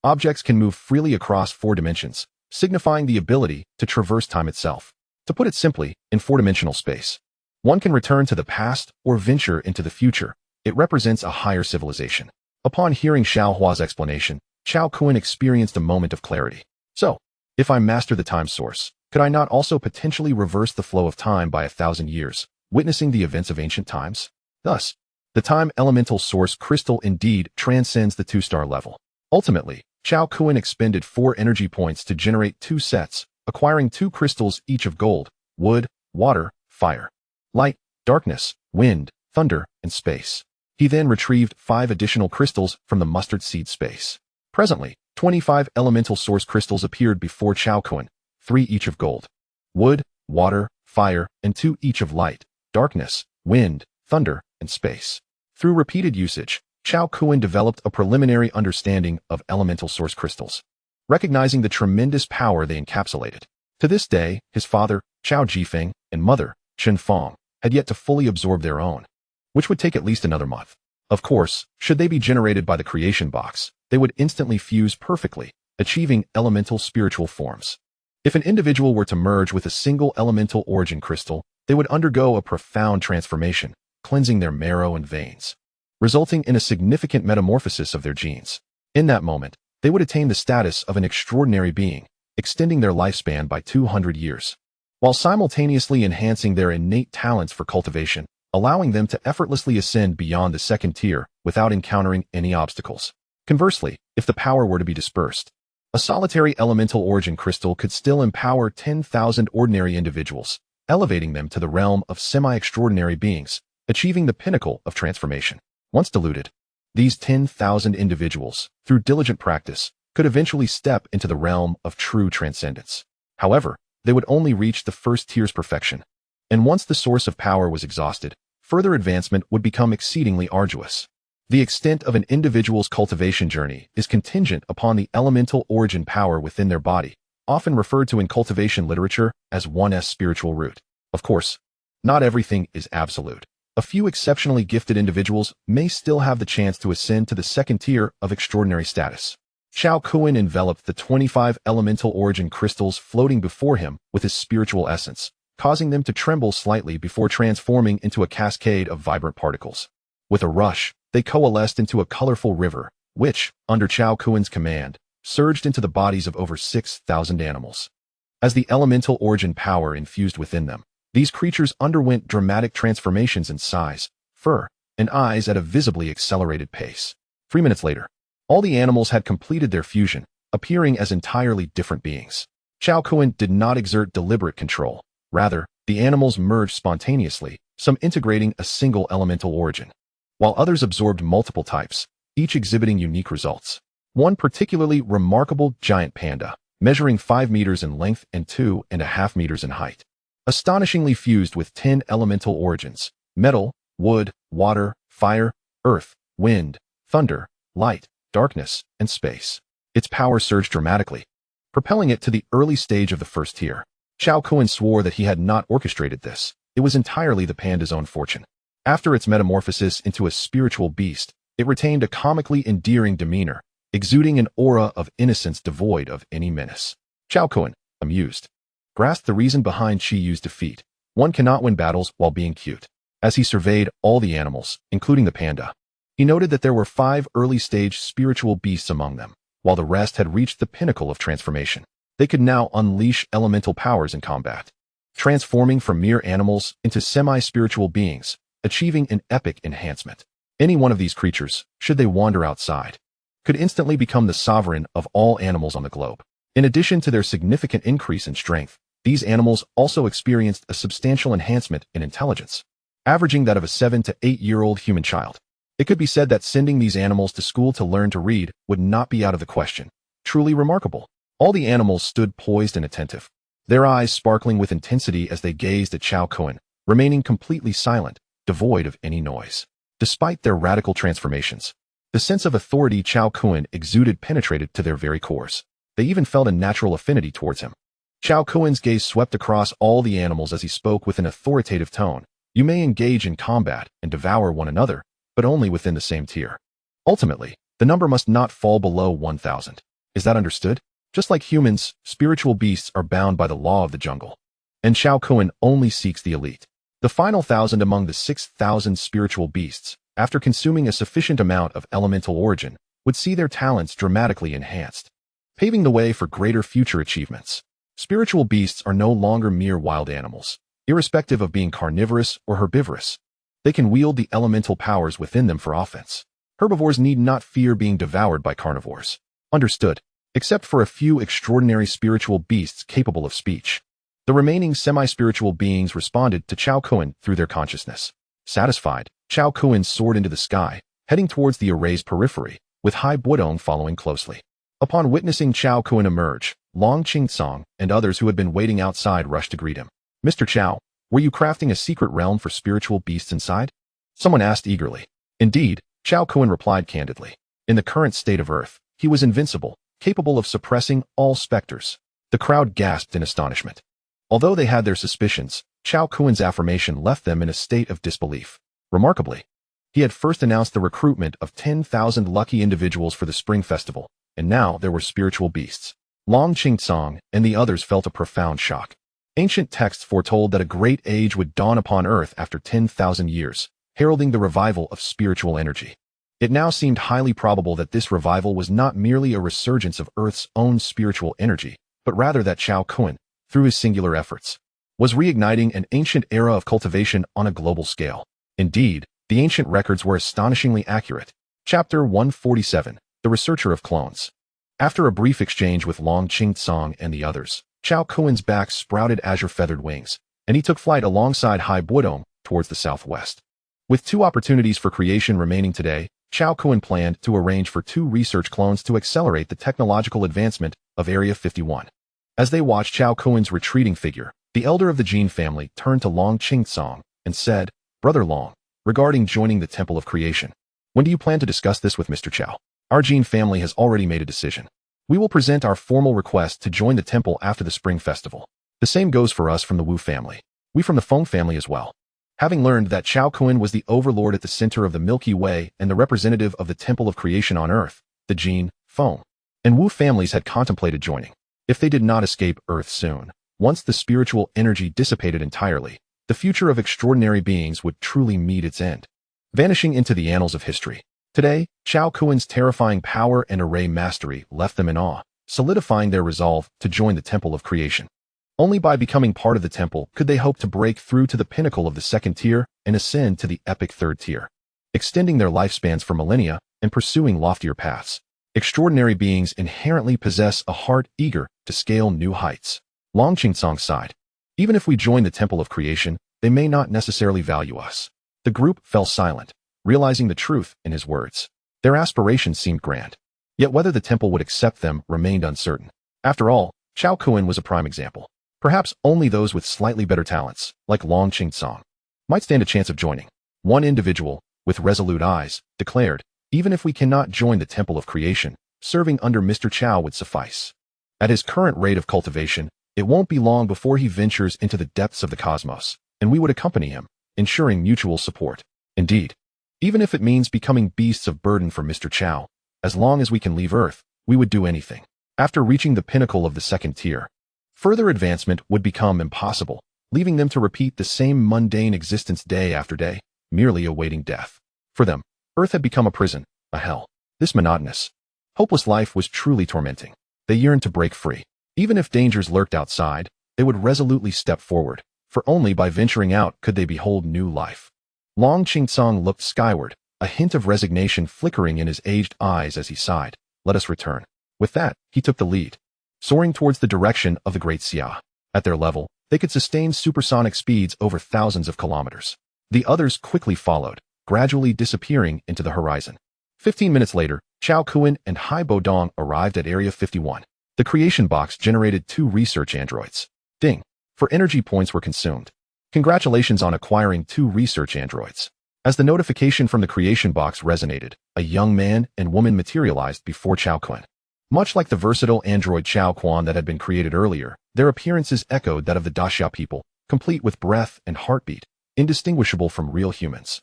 A: objects can move freely across 4 dimensions, signifying the ability to traverse time itself. To put it simply, in 4-dimensional space, one can return to the past or venture into the future. It represents a higher civilization. Upon hearing Xiao Hua's explanation, Cao Kun experienced a moment of clarity. So, if I master the time source, could I not also potentially reverse the flow of time by 1,000 years, witnessing the events of ancient times? Thus, the time elemental source crystal indeed transcends the 2-star level. Ultimately, Cao Kun expended 4 energy points to generate 2 sets, acquiring 2 crystals each of gold, wood, water, fire, light, darkness, wind, thunder, and space. He then retrieved 5 additional crystals from the mustard seed space. Presently, 25 elemental source crystals appeared before Cao Kun, 3 each of gold, wood, water, fire, and 2 each of light, darkness, wind, thunder, and space. Through repeated usage, Cao Kun developed a preliminary understanding of elemental source crystals, recognizing the tremendous power they encapsulated. To this day, his father, Cao Jifeng, and mother, Chen Fong, had yet to fully absorb their own, which would take at least another month. Of course, should they be generated by the creation box, they would instantly fuse perfectly, achieving elemental spiritual forms. If an individual were to merge with a single elemental origin crystal, they would undergo a profound transformation, cleansing their marrow and veins, resulting in a significant metamorphosis of their genes. In that moment, they would attain the status of an extraordinary being, extending their lifespan by 200 years, while simultaneously enhancing their innate talents for cultivation, allowing them to effortlessly ascend beyond the 2nd tier without encountering any obstacles. Conversely, if the power were to be dispersed, a solitary elemental origin crystal could still empower 10,000 ordinary individuals, elevating them to the realm of semi-extraordinary beings, achieving the pinnacle of transformation. Once diluted, these 10,000 individuals, through diligent practice, could eventually step into the realm of true transcendence. However, they would only reach the 1st tier's perfection, and once the source of power was exhausted, further advancement would become exceedingly arduous. The extent of an individual's cultivation journey is contingent upon the elemental origin power within their body, often referred to in cultivation literature as 1's spiritual root. Of course, not everything is absolute. A few exceptionally gifted individuals may still have the chance to ascend to the 2nd tier of extraordinary status. Cao Kun enveloped the 25 elemental origin crystals floating before him with his spiritual essence, causing them to tremble slightly before transforming into a cascade of vibrant particles. With a rush, they coalesced into a colorful river, which, under Cao Kun's command, surged into the bodies of over 6,000 animals. As the elemental origin power infused within them, these creatures underwent dramatic transformations in size, fur, and eyes at a visibly accelerated pace. 3 minutes later, all the animals had completed their fusion, appearing as entirely different beings. Cao Kun did not exert deliberate control. Rather, the animals merged spontaneously, some integrating a single elemental origin, while others absorbed multiple types, each exhibiting unique results. One particularly remarkable giant panda, measuring 5 meters in length and 2.5 meters in height, astonishingly fused with 10 elemental origins: metal, wood, water, fire, earth, wind, thunder, light, darkness, and space. Its power surged dramatically, propelling it to the early stage of the 1st tier. Cao Kun swore that he had not orchestrated this. It was entirely the panda's own fortune. After its metamorphosis into a spiritual beast, it retained a comically endearing demeanor, exuding an aura of innocence devoid of any menace. Cao Kun, amused, grasped the reason behind Qi Yu's defeat. One cannot win battles while being cute. As he surveyed all the animals, including the panda, he noted that there were 5 early-stage spiritual beasts among them, while the rest had reached the pinnacle of transformation. They could now unleash elemental powers in combat, transforming from mere animals into semi-spiritual beings, achieving an epic enhancement. Any one of these creatures, should they wander outside, could instantly become the sovereign of all animals on the globe. In addition to their significant increase in strength, these animals also experienced a substantial enhancement in intelligence, averaging that of a 7 to 8-year-old human child. It could be said that sending these animals to school to learn to read would not be out of the question. Truly remarkable. All the animals stood poised and attentive, their eyes sparkling with intensity as they gazed at Cao Kun, remaining completely silent, devoid of any noise. Despite their radical transformations, the sense of authority Cao Kun exuded penetrated to their very cores. They even felt a natural affinity towards him. Cao Kun's gaze swept across all the animals as he spoke with an authoritative tone. You may engage in combat and devour one another, but only within the same tier. Ultimately, the number must not fall below 1,000. Is that understood? Just like humans, spiritual beasts are bound by the law of the jungle, and Cao Kun only seeks the elite. The final 1,000 among the 6,000 spiritual beasts, after consuming a sufficient amount of elemental origin, would see their talents dramatically enhanced, paving the way for greater future achievements. Spiritual beasts are no longer mere wild animals, irrespective of being carnivorous or herbivorous. They can wield the elemental powers within them for offense. Herbivores need not fear being devoured by carnivores. Understood, except for a few extraordinary spiritual beasts capable of speech. The remaining semi-spiritual beings responded to Cao Kun through their consciousness. Satisfied, Cao Kun soared into the sky, heading towards the array's periphery, with Hai Buodong following closely. Upon witnessing Cao Kun emerge, Long Qingsong and others who had been waiting outside rushed to greet him. "Mr. Cao, were you crafting a secret realm for spiritual beasts inside?" Someone asked eagerly. Indeed, Cao Kun replied candidly. In the current state of Earth, he was invincible, capable of suppressing all specters. The crowd gasped in astonishment. Although they had their suspicions, Cao Kun's affirmation left them in a state of disbelief. Remarkably, he had first announced the recruitment of 10,000 lucky individuals for the Spring Festival, and now there were spiritual beasts. Long Qingsong and the others felt a profound shock. Ancient texts foretold that a great age would dawn upon Earth after 10,000 years, heralding the revival of spiritual energy. It now seemed highly probable that this revival was not merely a resurgence of Earth's own spiritual energy, but rather that Cao Kun, through his singular efforts, was reigniting an ancient era of cultivation on a global scale. Indeed, the ancient records were astonishingly accurate. Chapter 147, The Researcher of Clones. After a brief exchange with Long Qingsong and the others, Cao Kun's back sprouted azure-feathered wings, and he took flight alongside Hai Buodong towards the southwest. With 2 opportunities for creation remaining today, Cao Kun planned to arrange for 2 research clones to accelerate the technological advancement of Area 51. As they watched Cao Kun's retreating figure, the elder of the Jin family turned to Long Qingsong and said, "Brother Long, regarding joining the Temple of Creation, when do you plan to discuss this with Mr. Cao? Our Jin family has already made a decision. We will present our formal request to join the temple after the Spring Festival. The same goes for us from the Wu family. We from the Feng family as well." Having learned that Cao Kun was the overlord at the center of the Milky Way and the representative of the Temple of Creation on Earth, the Jin, Feng, and Wu families had contemplated joining. If they did not escape Earth soon, once the spiritual energy dissipated entirely, the future of extraordinary beings would truly meet its end, vanishing into the annals of history. Today, Cao Kun's terrifying power and array mastery left them in awe, solidifying their resolve to join the Temple of Creation. Only by becoming part of the temple could they hope to break through to the pinnacle of the 2nd tier and ascend to the epic 3rd tier, extending their lifespans for millennia and pursuing loftier paths. Extraordinary beings inherently possess a heart eager to scale new heights. Long Qingsong sighed. Even if we join the Temple of Creation, they may not necessarily value us. The group fell silent, realizing the truth in his words. Their aspirations seemed grand. Yet whether the temple would accept them remained uncertain. After all, Cao Kun was a prime example. Perhaps only those with slightly better talents, like Long Qingsong, might stand a chance of joining. One individual, with resolute eyes, declared, "Even if we cannot join the Temple of Creation, serving under Mr. Cao would suffice. At his current rate of cultivation, it won't be long before he ventures into the depths of the cosmos, and we would accompany him, ensuring mutual support. Indeed, even if it means becoming beasts of burden for Mr. Cao, as long as we can leave Earth, we would do anything." After reaching the pinnacle of the 2nd tier, further advancement would become impossible, leaving them to repeat the same mundane existence day after day, merely awaiting death. For them, Earth had become a prison, a hell. This monotonous, hopeless life was truly tormenting. They yearned to break free. Even if dangers lurked outside, they would resolutely step forward, for only by venturing out could they behold new life. Long Qingsong looked skyward, a hint of resignation flickering in his aged eyes as he sighed. "Let us return." With that, he took the lead, soaring towards the direction of the Great Xia. At their level, they could sustain supersonic speeds over thousands of kilometers. The others quickly followed, gradually disappearing into the horizon. 15 minutes later, Cao Kun and Hai Buodong arrived at Area 51. The creation box generated 2 research androids. Ding! For energy points were consumed. Congratulations on acquiring 2 research androids. As the notification from the creation box resonated, a young man and woman materialized before Cao Kun. Much like the versatile android Cao Kun that had been created earlier, their appearances echoed that of the Daxia people, complete with breath and heartbeat, indistinguishable from real humans.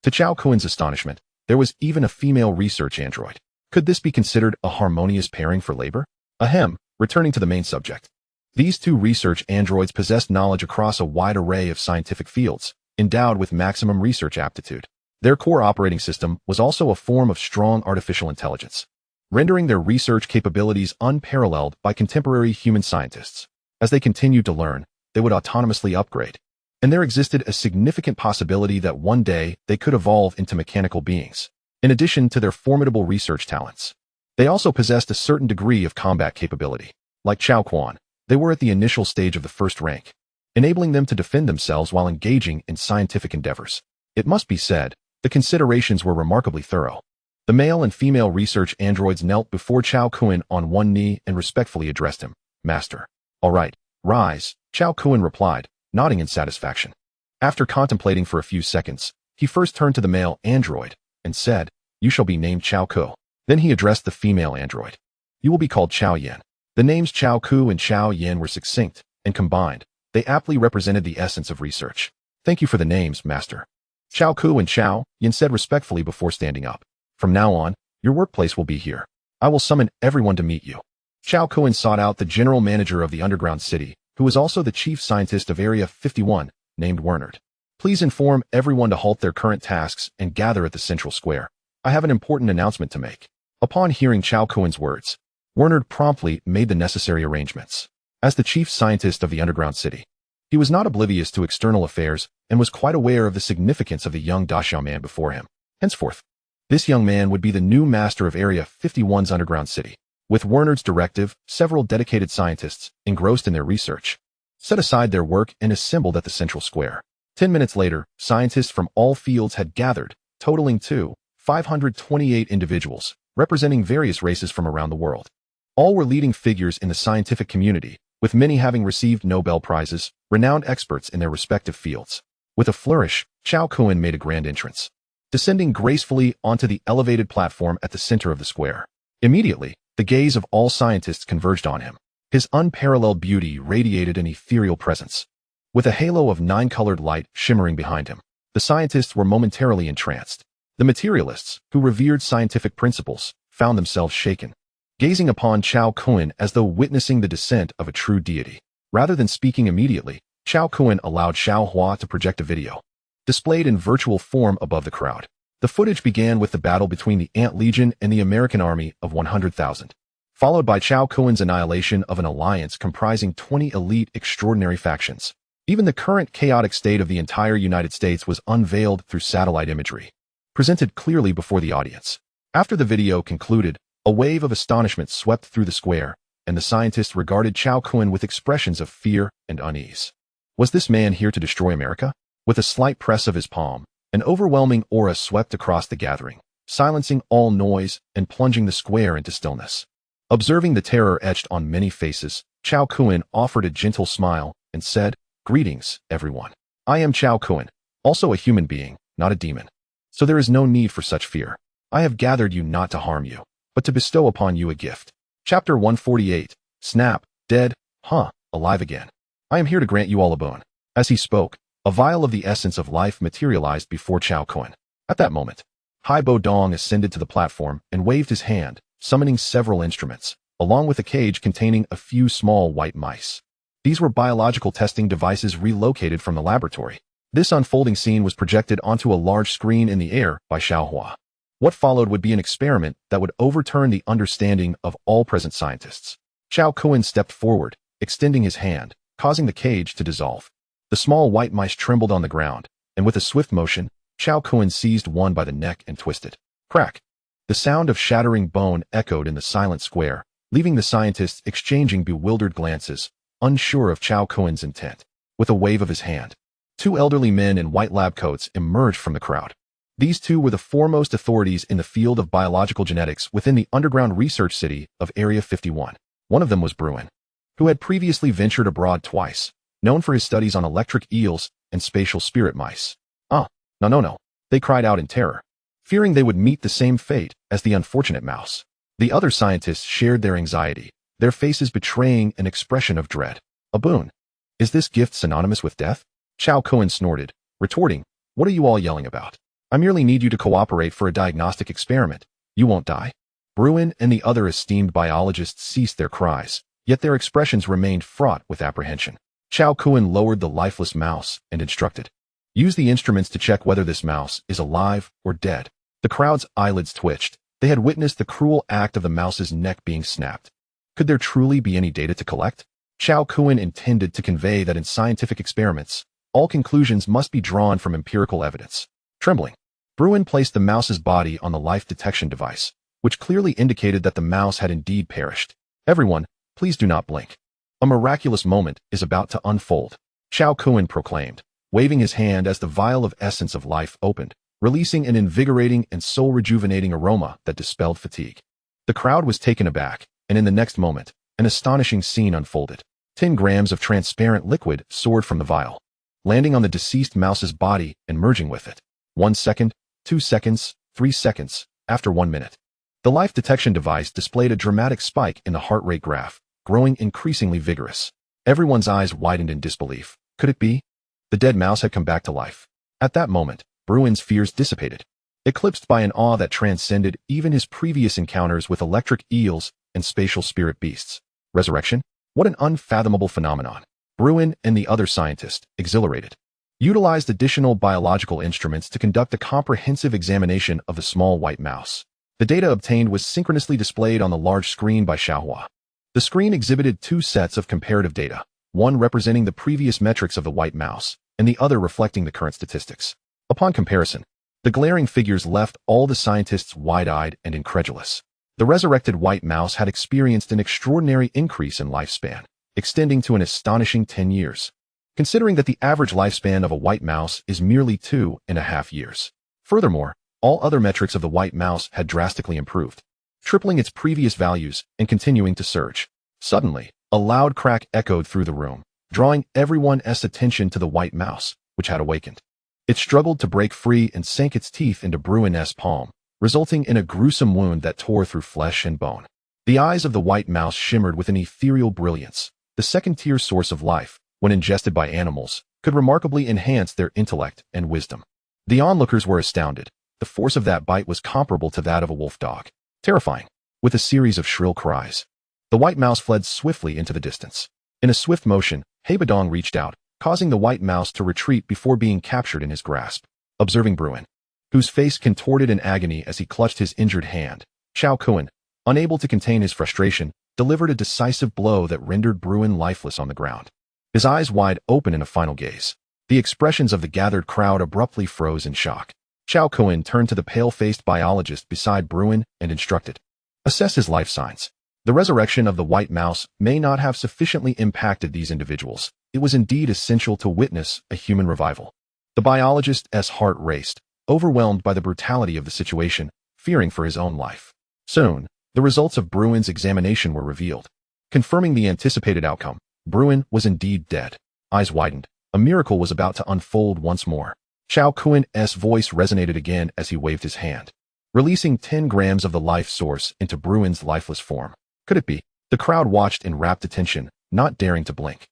A: To Cao Kun's astonishment, there was even a female research android. Could this be considered a harmonious pairing for labor? Ahem, returning to the main subject. These 2 research androids possessed knowledge across a wide array of scientific fields, endowed with maximum research aptitude. Their core operating system was also a form of strong artificial intelligence, rendering their research capabilities unparalleled by contemporary human scientists. As they continued to learn, they would autonomously upgrade, and there existed a significant possibility that one day they could evolve into mechanical beings. In addition to their formidable research talents, they also possessed a certain degree of combat capability. Like Cao Kun, they were at the initial stage of the first rank, enabling them to defend themselves while engaging in scientific endeavors. It must be said, the considerations were remarkably thorough. The male and female research androids knelt before Cao Kun on one knee and respectfully addressed him. "Master." "All right, rise," Cao Kun replied, nodding in satisfaction. After contemplating for a few seconds, he first turned to the male android and said, "You shall be named Cao Kun." Then he addressed the female android. "You will be called Cao Yan." The names Cao Kun and Cao Yan were succinct, and combined, they aptly represented the essence of research. "Thank you for the names, Master." Cao Kun and Cao Yan said respectfully before standing up. "From now on, your workplace will be here. I will summon everyone to meet you." Cao Kun sought out the general manager of the underground city, who was also the chief scientist of Area 51, named Wernerd. "Please inform everyone to halt their current tasks and gather at the central square. I have an important announcement to make." Upon hearing Cao Kun's words, Wernerd promptly made the necessary arrangements. As the chief scientist of the underground city, he was not oblivious to external affairs and was quite aware of the significance of the young Daxiao man before him. Henceforth, this young man would be the new master of Area 51's underground city. With Wernerd's directive, several dedicated scientists, engrossed in their research, set aside their work and assembled at the central square. 10 minutes later, scientists from all fields had gathered, totaling 528 individuals, representing various races from around the world. All were leading figures in the scientific community, with many having received Nobel Prizes, renowned experts in their respective fields. With a flourish, Cao Kun made a grand entrance, descending gracefully onto the elevated platform at the center of the square. Immediately, the gaze of all scientists converged on him. His unparalleled beauty radiated an ethereal presence, with a halo of 9-colored light shimmering behind him. The scientists were momentarily entranced. The materialists, who revered scientific principles, found themselves shaken, gazing upon Cao Kun as though witnessing the descent of a true deity. Rather than speaking immediately, Cao Kun allowed Xiao Hua to project a video, displayed in virtual form above the crowd. The footage began with the battle between the Ant Legion and the American army of 100,000, followed by Cao Kun's annihilation of an alliance comprising 20 elite extraordinary factions. Even the current chaotic state of the entire United States was unveiled through satellite imagery, presented clearly before the audience. After the video concluded, a wave of astonishment swept through the square, and the scientists regarded Cao Kun with expressions of fear and unease. Was this man here to destroy America? With a slight press of his palm, an overwhelming aura swept across the gathering, silencing all noise and plunging the square into stillness. Observing the terror etched on many faces, Cao Kun offered a gentle smile and said, "Greetings, everyone. I am Cao Kun, also a human being, not a demon. So there is no need for such fear. I have gathered you not to harm you, but to bestow upon you a gift." Chapter 148. Snap, dead, alive again. "I am here to grant you all a boon." As he spoke, a vial of the essence of life materialized before Cao Kun. At that moment, Hai Bo Dong ascended to the platform and waved his hand, summoning several instruments, along with a cage containing a few small white mice. These were biological testing devices relocated from the laboratory. This unfolding scene was projected onto a large screen in the air by Xiao Hua. What followed would be an experiment that would overturn the understanding of all present scientists. Cao Kun stepped forward, extending his hand, causing the cage to dissolve. The small white mice trembled on the ground, and with a swift motion, Cao Kun seized one by the neck and twisted. Crack! The sound of shattering bone echoed in the silent square, leaving the scientists exchanging bewildered glances, unsure of Cao Kun's intent. With a wave of his hand, 2 elderly men in white lab coats emerged from the crowd. These 2 were the foremost authorities in the field of biological genetics within the underground research city of Area 51. One of them was Bruin, who had previously ventured abroad twice, known for his studies on electric eels and spatial spirit mice. No, they cried out in terror, fearing they would meet the same fate as the unfortunate mouse. The other scientists shared their anxiety, their faces betraying an expression of dread. A boon? Is this gift synonymous with death? Cao Kun snorted, retorting, "What are you all yelling about? I merely need you to cooperate for a diagnostic experiment. You won't die." Bruin and the other esteemed biologists ceased their cries, yet their expressions remained fraught with apprehension. Cao Kun lowered the lifeless mouse and instructed, Use the instruments to check whether this mouse is alive or dead. The crowd's eyelids twitched. They had witnessed the cruel act of the mouse's neck being snapped. Could there truly be any data to collect? Cao Kun intended to convey that in scientific experiments, all conclusions must be drawn from empirical evidence. Trembling, Bruin placed the mouse's body on the life detection device, which clearly indicated that the mouse had indeed perished. Everyone, please do not blink. A miraculous moment is about to unfold, Cao Kun proclaimed, waving his hand as the vial of essence of life opened, releasing an invigorating and soul-rejuvenating aroma that dispelled fatigue. The crowd was taken aback, and in the next moment, an astonishing scene unfolded. 10 grams of transparent liquid soared from the vial, landing on the deceased mouse's body and merging with it. 1 second, 2 seconds, 3 seconds, after 1 minute. The life detection device displayed a dramatic spike in the heart rate graph, growing increasingly vigorous. Everyone's eyes widened in disbelief. Could it be? The dead mouse had come back to life. At that moment, Bruin's fears dissipated, eclipsed by an awe that transcended even his previous encounters with electric eels and spatial spirit beasts. Resurrection? What an unfathomable phenomenon. Bruin and the other scientists, exhilarated, utilized additional biological instruments to conduct a comprehensive examination of the small white mouse. The data obtained was synchronously displayed on the large screen by Xiaohua. The screen exhibited 2 sets of comparative data, one representing the previous metrics of the white mouse, and the other reflecting the current statistics. Upon comparison, the glaring figures left all the scientists wide-eyed and incredulous. The resurrected white mouse had experienced an extraordinary increase in lifespan, extending to an astonishing 10 years, considering that the average lifespan of a white mouse is merely 2.5 years. Furthermore, all other metrics of the white mouse had drastically improved, tripling its previous values and continuing to surge. Suddenly, a loud crack echoed through the room, drawing everyone's attention to the white mouse, which had awakened. It struggled to break free and sank its teeth into Bruin's palm, resulting in a gruesome wound that tore through flesh and bone. The eyes of the white mouse shimmered with an ethereal brilliance. The second-tier source of life, when ingested by animals, could remarkably enhance their intellect and wisdom. The onlookers were astounded. The force of that bite was comparable to that of a wolf dog. Terrifying. With a series of shrill cries, the white mouse fled swiftly into the distance. In a swift motion, Hebadong reached out, causing the white mouse to retreat before being captured in his grasp. Observing Bruin, whose face contorted in agony as he clutched his injured hand, Cao Kun, unable to contain his frustration, delivered a decisive blow that rendered Bruin lifeless on the ground. His eyes wide open in a final gaze, the expressions of the gathered crowd abruptly froze in shock. Cao Kun turned to the pale-faced biologist beside Bruin and instructed, "Assess his life signs. The resurrection of the white mouse may not have sufficiently impacted these individuals. It was indeed essential to witness a human revival." The biologist's heart raced, overwhelmed by the brutality of the situation, fearing for his own life. Soon, the results of Bruin's examination were revealed, confirming the anticipated outcome. Bruin was indeed dead. Eyes widened. A miracle was about to unfold once more. Cao Kun's voice resonated again as he waved his hand, releasing 10 grams of the life source into Bruin's lifeless form. Could it be? The crowd watched in rapt attention, not daring to blink.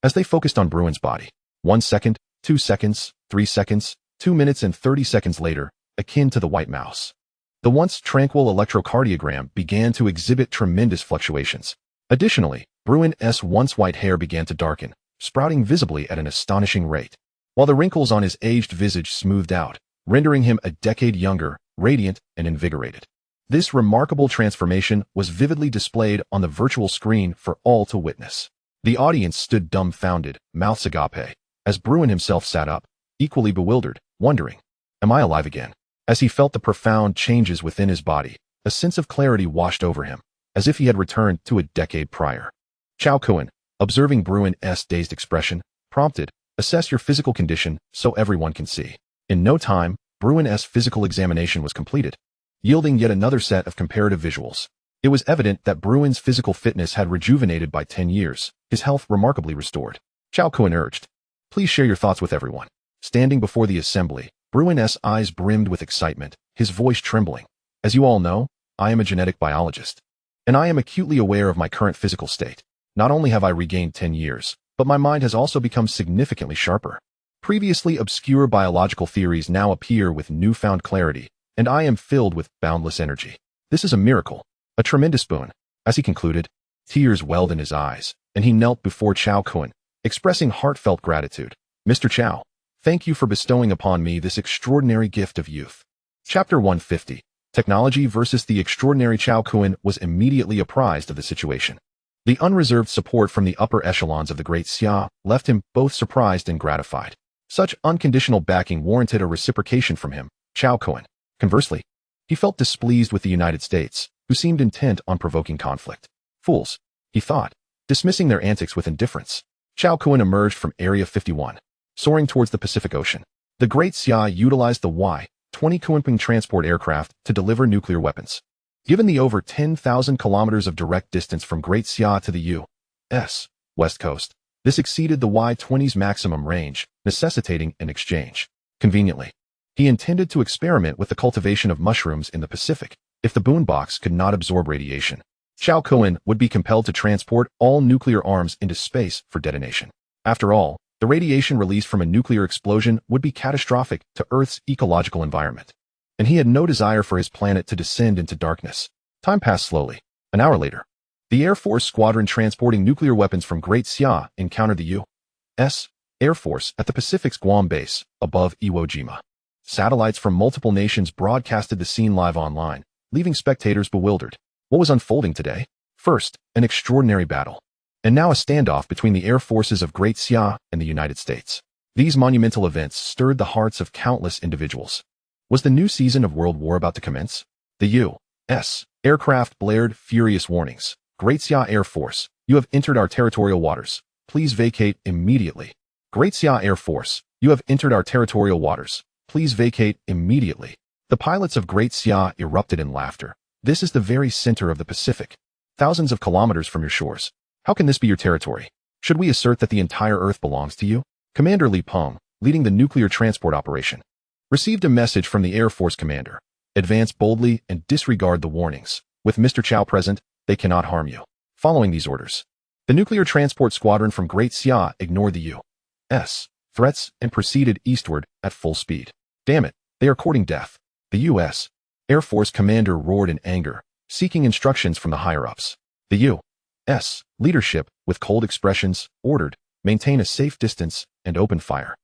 A: As they focused on Bruin's body, 1 second, 2 seconds, 3 seconds, 2 minutes and 30 seconds later, akin to the white mouse, the once tranquil electrocardiogram began to exhibit tremendous fluctuations. Additionally, Bruin's once white hair began to darken, sprouting visibly at an astonishing rate, while the wrinkles on his aged visage smoothed out, rendering him a decade younger, radiant, and invigorated. This remarkable transformation was vividly displayed on the virtual screen for all to witness. The audience stood dumbfounded, mouths agape, as Bruin himself sat up, equally bewildered, wondering, "Am I alive again?" As he felt the profound changes within his body, a sense of clarity washed over him, as if he had returned to a decade prior. Cao Kun, observing Bruin's dazed expression, prompted, "Assess your physical condition so everyone can see." In no time, Bruin's physical examination was completed, yielding yet another set of comparative visuals. It was evident that Bruin's physical fitness had rejuvenated by 10 years, his health remarkably restored. Cao Kun urged, "Please share your thoughts with everyone." Standing before the assembly, Bruin's eyes brimmed with excitement, his voice trembling. "As you all know, I am a genetic biologist, and I am acutely aware of my current physical state. Not only have I regained 10 years, but my mind has also become significantly sharper. Previously obscure biological theories now appear with newfound clarity, and I am filled with boundless energy. This is a miracle, a tremendous boon." As he concluded, tears welled in his eyes, and he knelt before Cao Kun, expressing heartfelt gratitude. "Mr. Cao, Thank you for bestowing upon me this extraordinary gift of youth. Chapter 150. Technology versus the extraordinary. Cao Kun was immediately apprised of the situation. The unreserved support from the upper echelons of the Great Xia left him both surprised and gratified. Such unconditional backing warranted a reciprocation from him, Cao Kun. Conversely, he felt displeased with the United States, who seemed intent on provoking conflict. Fools, he thought, dismissing their antics with indifference. Cao Kun emerged from Area 51, soaring towards the Pacific Ocean. The Great Xia utilized the Y-20 Kunping transport aircraft to deliver nuclear weapons. Given the over 10,000 kilometers of direct distance from Great Xia to the U.S. West Coast, this exceeded the Y-20's maximum range, necessitating an exchange. Conveniently, he intended to experiment with the cultivation of mushrooms in the Pacific. If the boombox could not absorb radiation, Cao Kun would be compelled to transport all nuclear arms into space for detonation. After all, the radiation released from a nuclear explosion would be catastrophic to Earth's ecological environment, and he had no desire for his planet to descend into darkness. Time passed slowly. An hour later, the Air Force squadron transporting nuclear weapons from Great Xia encountered the U.S. Air Force at the Pacific's Guam base, above Iwo Jima. Satellites from multiple nations broadcasted the scene live online, leaving spectators bewildered. What was unfolding today? First, an extraordinary battle, and now a standoff between the air forces of Great Xia and the United States. These monumental events stirred the hearts of countless individuals. Was the new season of World War about to commence? The U.S. aircraft blared furious warnings. Great Xia Air Force, you have entered our territorial waters. Please vacate immediately. Great Xia Air Force, you have entered our territorial waters. Please vacate immediately. The pilots of Great Xia erupted in laughter. This is the very center of the Pacific, thousands of kilometers from your shores. How can this be your territory? Should we assert that the entire Earth belongs to you? Commander Li Peng, leading the nuclear transport operation, received a message from the Air Force commander. Advance boldly and disregard the warnings. With Mr. Cao present, they cannot harm you. Following these orders, the nuclear transport squadron from Great Xia ignored the U.S. threats and proceeded eastward at full speed. Damn it, they are courting death. The U.S. Air Force commander roared in anger, seeking instructions from the higher-ups. The U.S. leadership, with cold expressions, ordered, maintain a safe distance and open fire.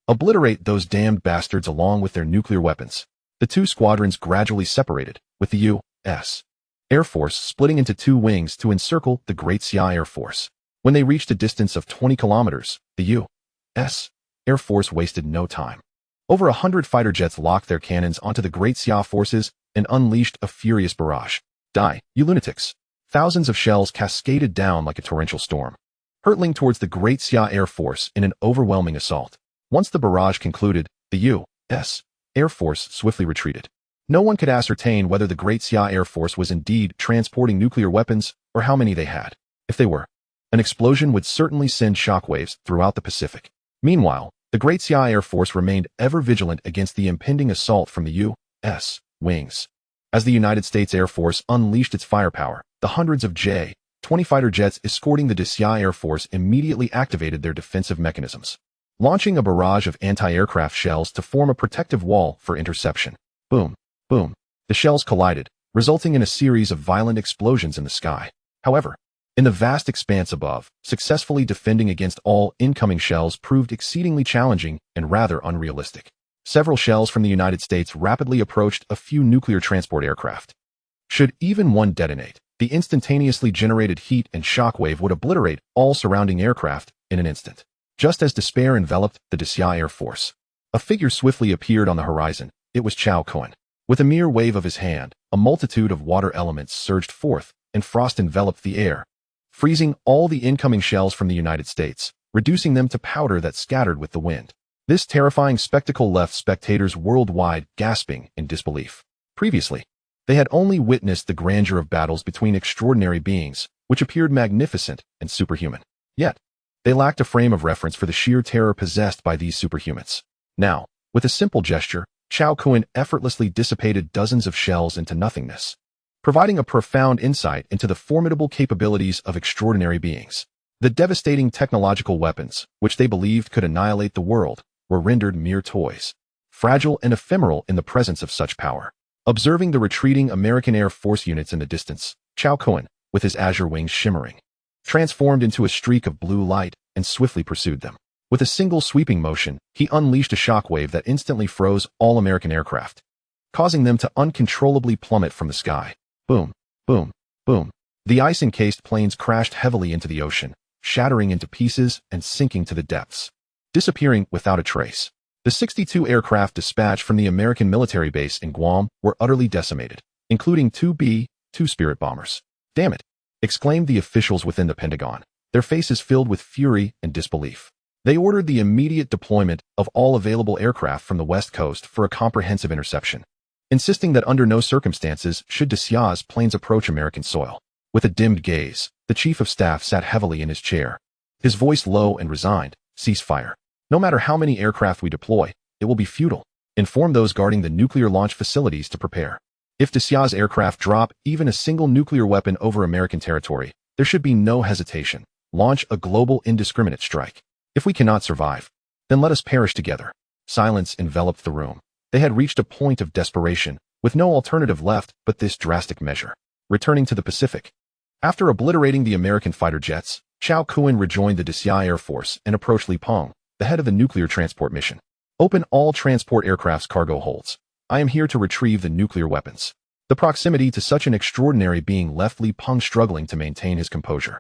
A: Obliterate those damned bastards along with their nuclear weapons. The two squadrons gradually separated, with the U.S. Air Force splitting into two wings to encircle the Great Xia Air Force. When they reached a distance of 20 kilometers, the U.S. Air Force wasted no time. Over 100 fighter jets locked their cannons onto the Great Xia forces and unleashed a furious barrage. Die, you lunatics! Thousands of shells cascaded down like a torrential storm, hurtling towards the Great Xia Air Force in an overwhelming assault. Once the barrage concluded, the U.S. Air Force swiftly retreated. No one could ascertain whether the Great Xia Air Force was indeed transporting nuclear weapons or how many they had. If they were, an explosion would certainly send shockwaves throughout the Pacific. Meanwhile, the Great Xia Air Force remained ever vigilant against the impending assault from the U.S. wings. As the United States Air Force unleashed its firepower, the hundreds of J-20 fighter jets escorting the Xia Air Force immediately activated their defensive mechanisms, launching a barrage of anti-aircraft shells to form a protective wall for interception. Boom, boom. The shells collided, resulting in a series of violent explosions in the sky. However, in the vast expanse above, successfully defending against all incoming shells proved exceedingly challenging and rather unrealistic. Several shells from the United States rapidly approached a few nuclear transport aircraft. Should even one detonate, the instantaneously generated heat and shockwave would obliterate all surrounding aircraft in an instant. Just as despair enveloped the Xia Air Force, a figure swiftly appeared on the horizon. It was Cao Kun. With a mere wave of his hand, a multitude of water elements surged forth, and frost enveloped the air, freezing all the incoming shells from the United States, reducing them to powder that scattered with the wind. This terrifying spectacle left spectators worldwide gasping in disbelief. Previously, they had only witnessed the grandeur of battles between extraordinary beings, which appeared magnificent and superhuman. Yet, they lacked a frame of reference for the sheer terror possessed by these superhumans. Now, with a simple gesture, Cao Kun effortlessly dissipated dozens of shells into nothingness, providing a profound insight into the formidable capabilities of extraordinary beings. The devastating technological weapons, which they believed could annihilate the world, were rendered mere toys, fragile and ephemeral in the presence of such power. Observing the retreating American Air Force units in the distance, Cao Kun, with his azure wings shimmering, transformed into a streak of blue light and swiftly pursued them. With a single sweeping motion, he unleashed a shockwave that instantly froze all American aircraft, causing them to uncontrollably plummet from the sky. Boom, boom, boom. The ice-encased planes crashed heavily into the ocean, shattering into pieces and sinking to the depths, disappearing without a trace. The 62 aircraft dispatched from the American military base in Guam were utterly decimated, including two B-2 Spirit bombers. "Damn it!" exclaimed the officials within the Pentagon, their faces filled with fury and disbelief. They ordered the immediate deployment of all available aircraft from the West Coast for a comprehensive interception, insisting that under no circumstances should Desia's planes approach American soil. With a dimmed gaze, the Chief of Staff sat heavily in his chair, his voice low and resigned. "Cease fire. No matter how many aircraft we deploy, it will be futile. Inform those guarding the nuclear launch facilities to prepare. If Desia's aircraft drop even a single nuclear weapon over American territory, there should be no hesitation. Launch a global indiscriminate strike. If we cannot survive, then let us perish together." Silence enveloped the room. They had reached a point of desperation, with no alternative left but this drastic measure. Returning to the Pacific. After obliterating the American fighter jets, Cao Kun rejoined the Desia Air Force and approached Li Peng, the head of the nuclear transport mission. "Open all transport aircraft's cargo holds. I am here to retrieve the nuclear weapons." The proximity to such an extraordinary being left Li Peng struggling to maintain his composure,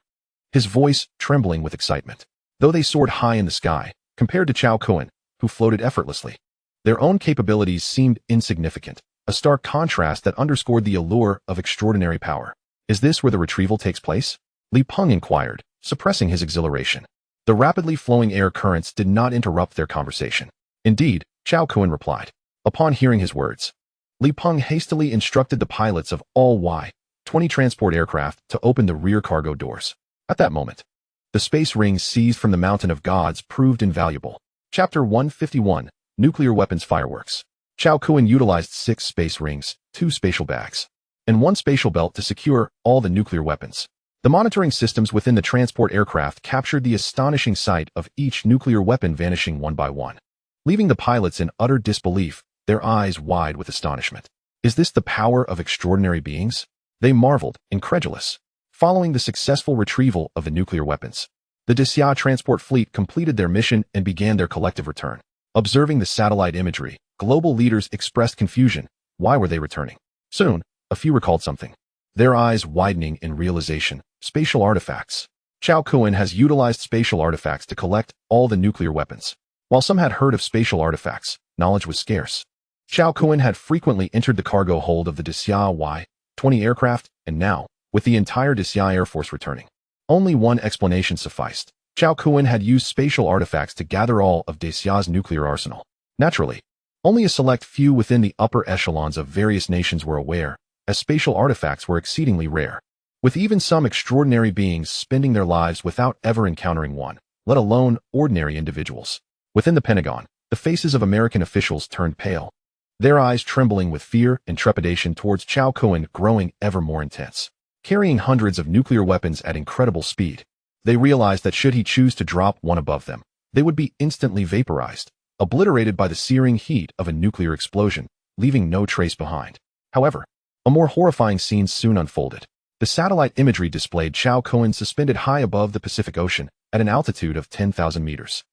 A: his voice trembling with excitement. Though they soared high in the sky, compared to Cao Kun, who floated effortlessly, their own capabilities seemed insignificant, a stark contrast that underscored the allure of extraordinary power. "Is this where the retrieval takes place?" Li Peng inquired, suppressing his exhilaration. The rapidly flowing air currents did not interrupt their conversation. "Indeed," Cao Kun replied. Upon hearing his words, Li Peng hastily instructed the pilots of all Y-20 transport aircraft to open the rear cargo doors. At that moment, the space rings seized from the Mountain of Gods proved invaluable. Chapter 151, Nuclear Weapons Fireworks. Cao Kun utilized 6 space rings, 2 spatial bags, and 1 spatial belt to secure all the nuclear weapons. The monitoring systems within the transport aircraft captured the astonishing sight of each nuclear weapon vanishing one by one, leaving the pilots in utter disbelief, their eyes wide with astonishment. "Is this the power of extraordinary beings?" they marveled, incredulous. Following the successful retrieval of the nuclear weapons, the Desia transport fleet completed their mission and began their collective return. Observing the satellite imagery, global leaders expressed confusion. Why were they returning? Soon, a few recalled something, their eyes widening in realization. Spatial artifacts. Cao Kun has utilized spatial artifacts to collect all the nuclear weapons. While some had heard of spatial artifacts, knowledge was scarce. Cao Kun had frequently entered the cargo hold of the Desia Y-20 aircraft, and now, with the entire Desia Air Force returning, only one explanation sufficed. Cao Kun had used spatial artifacts to gather all of Desia's nuclear arsenal. Naturally, only a select few within the upper echelons of various nations were aware, as spatial artifacts were exceedingly rare, with even some extraordinary beings spending their lives without ever encountering one, let alone ordinary individuals. Within the Pentagon, the faces of American officials turned pale, their eyes trembling with fear and trepidation towards Cao Kun growing ever more intense. Carrying hundreds of nuclear weapons at incredible speed, they realized that should he choose to drop one above them, they would be instantly vaporized, obliterated by the searing heat of a nuclear explosion, leaving no trace behind. However, a more horrifying scene soon unfolded. The satellite imagery displayed Cao Kun suspended high above the Pacific Ocean at an altitude of 10,000 meters.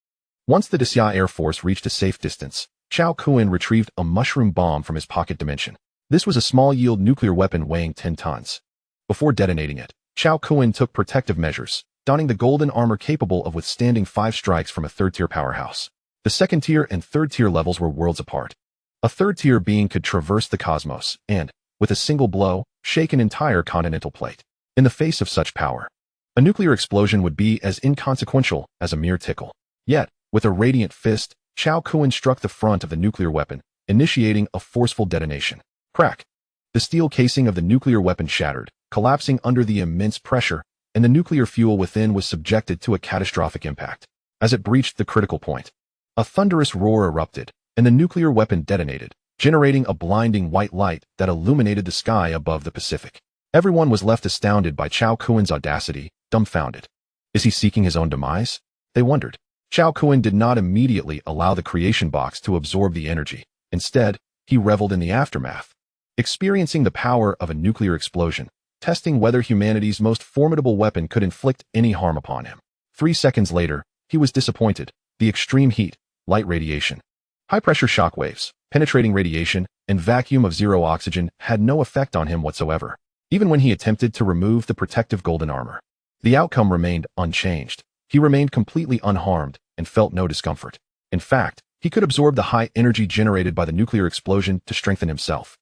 A: Once the Desia Air Force reached a safe distance, Cao Kun retrieved a mushroom bomb from his pocket dimension. This was a small-yield nuclear weapon weighing 10 tons. Before detonating it, Cao Kun took protective measures, donning the golden armor capable of withstanding 5 strikes from a 3rd-tier powerhouse. The 2nd-tier and 3rd-tier levels were worlds apart. A 3rd-tier being could traverse the cosmos and, with a single blow, shake an entire continental plate. In the face of such power, a nuclear explosion would be as inconsequential as a mere tickle. Yet, with a radiant fist, Cao Kun struck the front of the nuclear weapon, initiating a forceful detonation. Crack! The steel casing of the nuclear weapon shattered, collapsing under the immense pressure, and the nuclear fuel within was subjected to a catastrophic impact. As it breached the critical point, a thunderous roar erupted, and the nuclear weapon detonated, generating a blinding white light that illuminated the sky above the Pacific. Everyone was left astounded by Cao Kun's audacity, dumbfounded. Is he seeking his own demise? They wondered. Cao Kun did not immediately allow the creation box to absorb the energy. Instead, he reveled in the aftermath, experiencing the power of a nuclear explosion, testing whether humanity's most formidable weapon could inflict any harm upon him. 3 seconds later, he was disappointed. the extreme heat, light radiation, high-pressure shock waves, penetrating radiation, and vacuum of zero oxygen had no effect on him whatsoever. Even when he attempted to remove the protective golden armor, the outcome remained unchanged. He remained completely unharmed and felt no discomfort. In fact, he could absorb the high energy generated by the nuclear explosion to strengthen himself.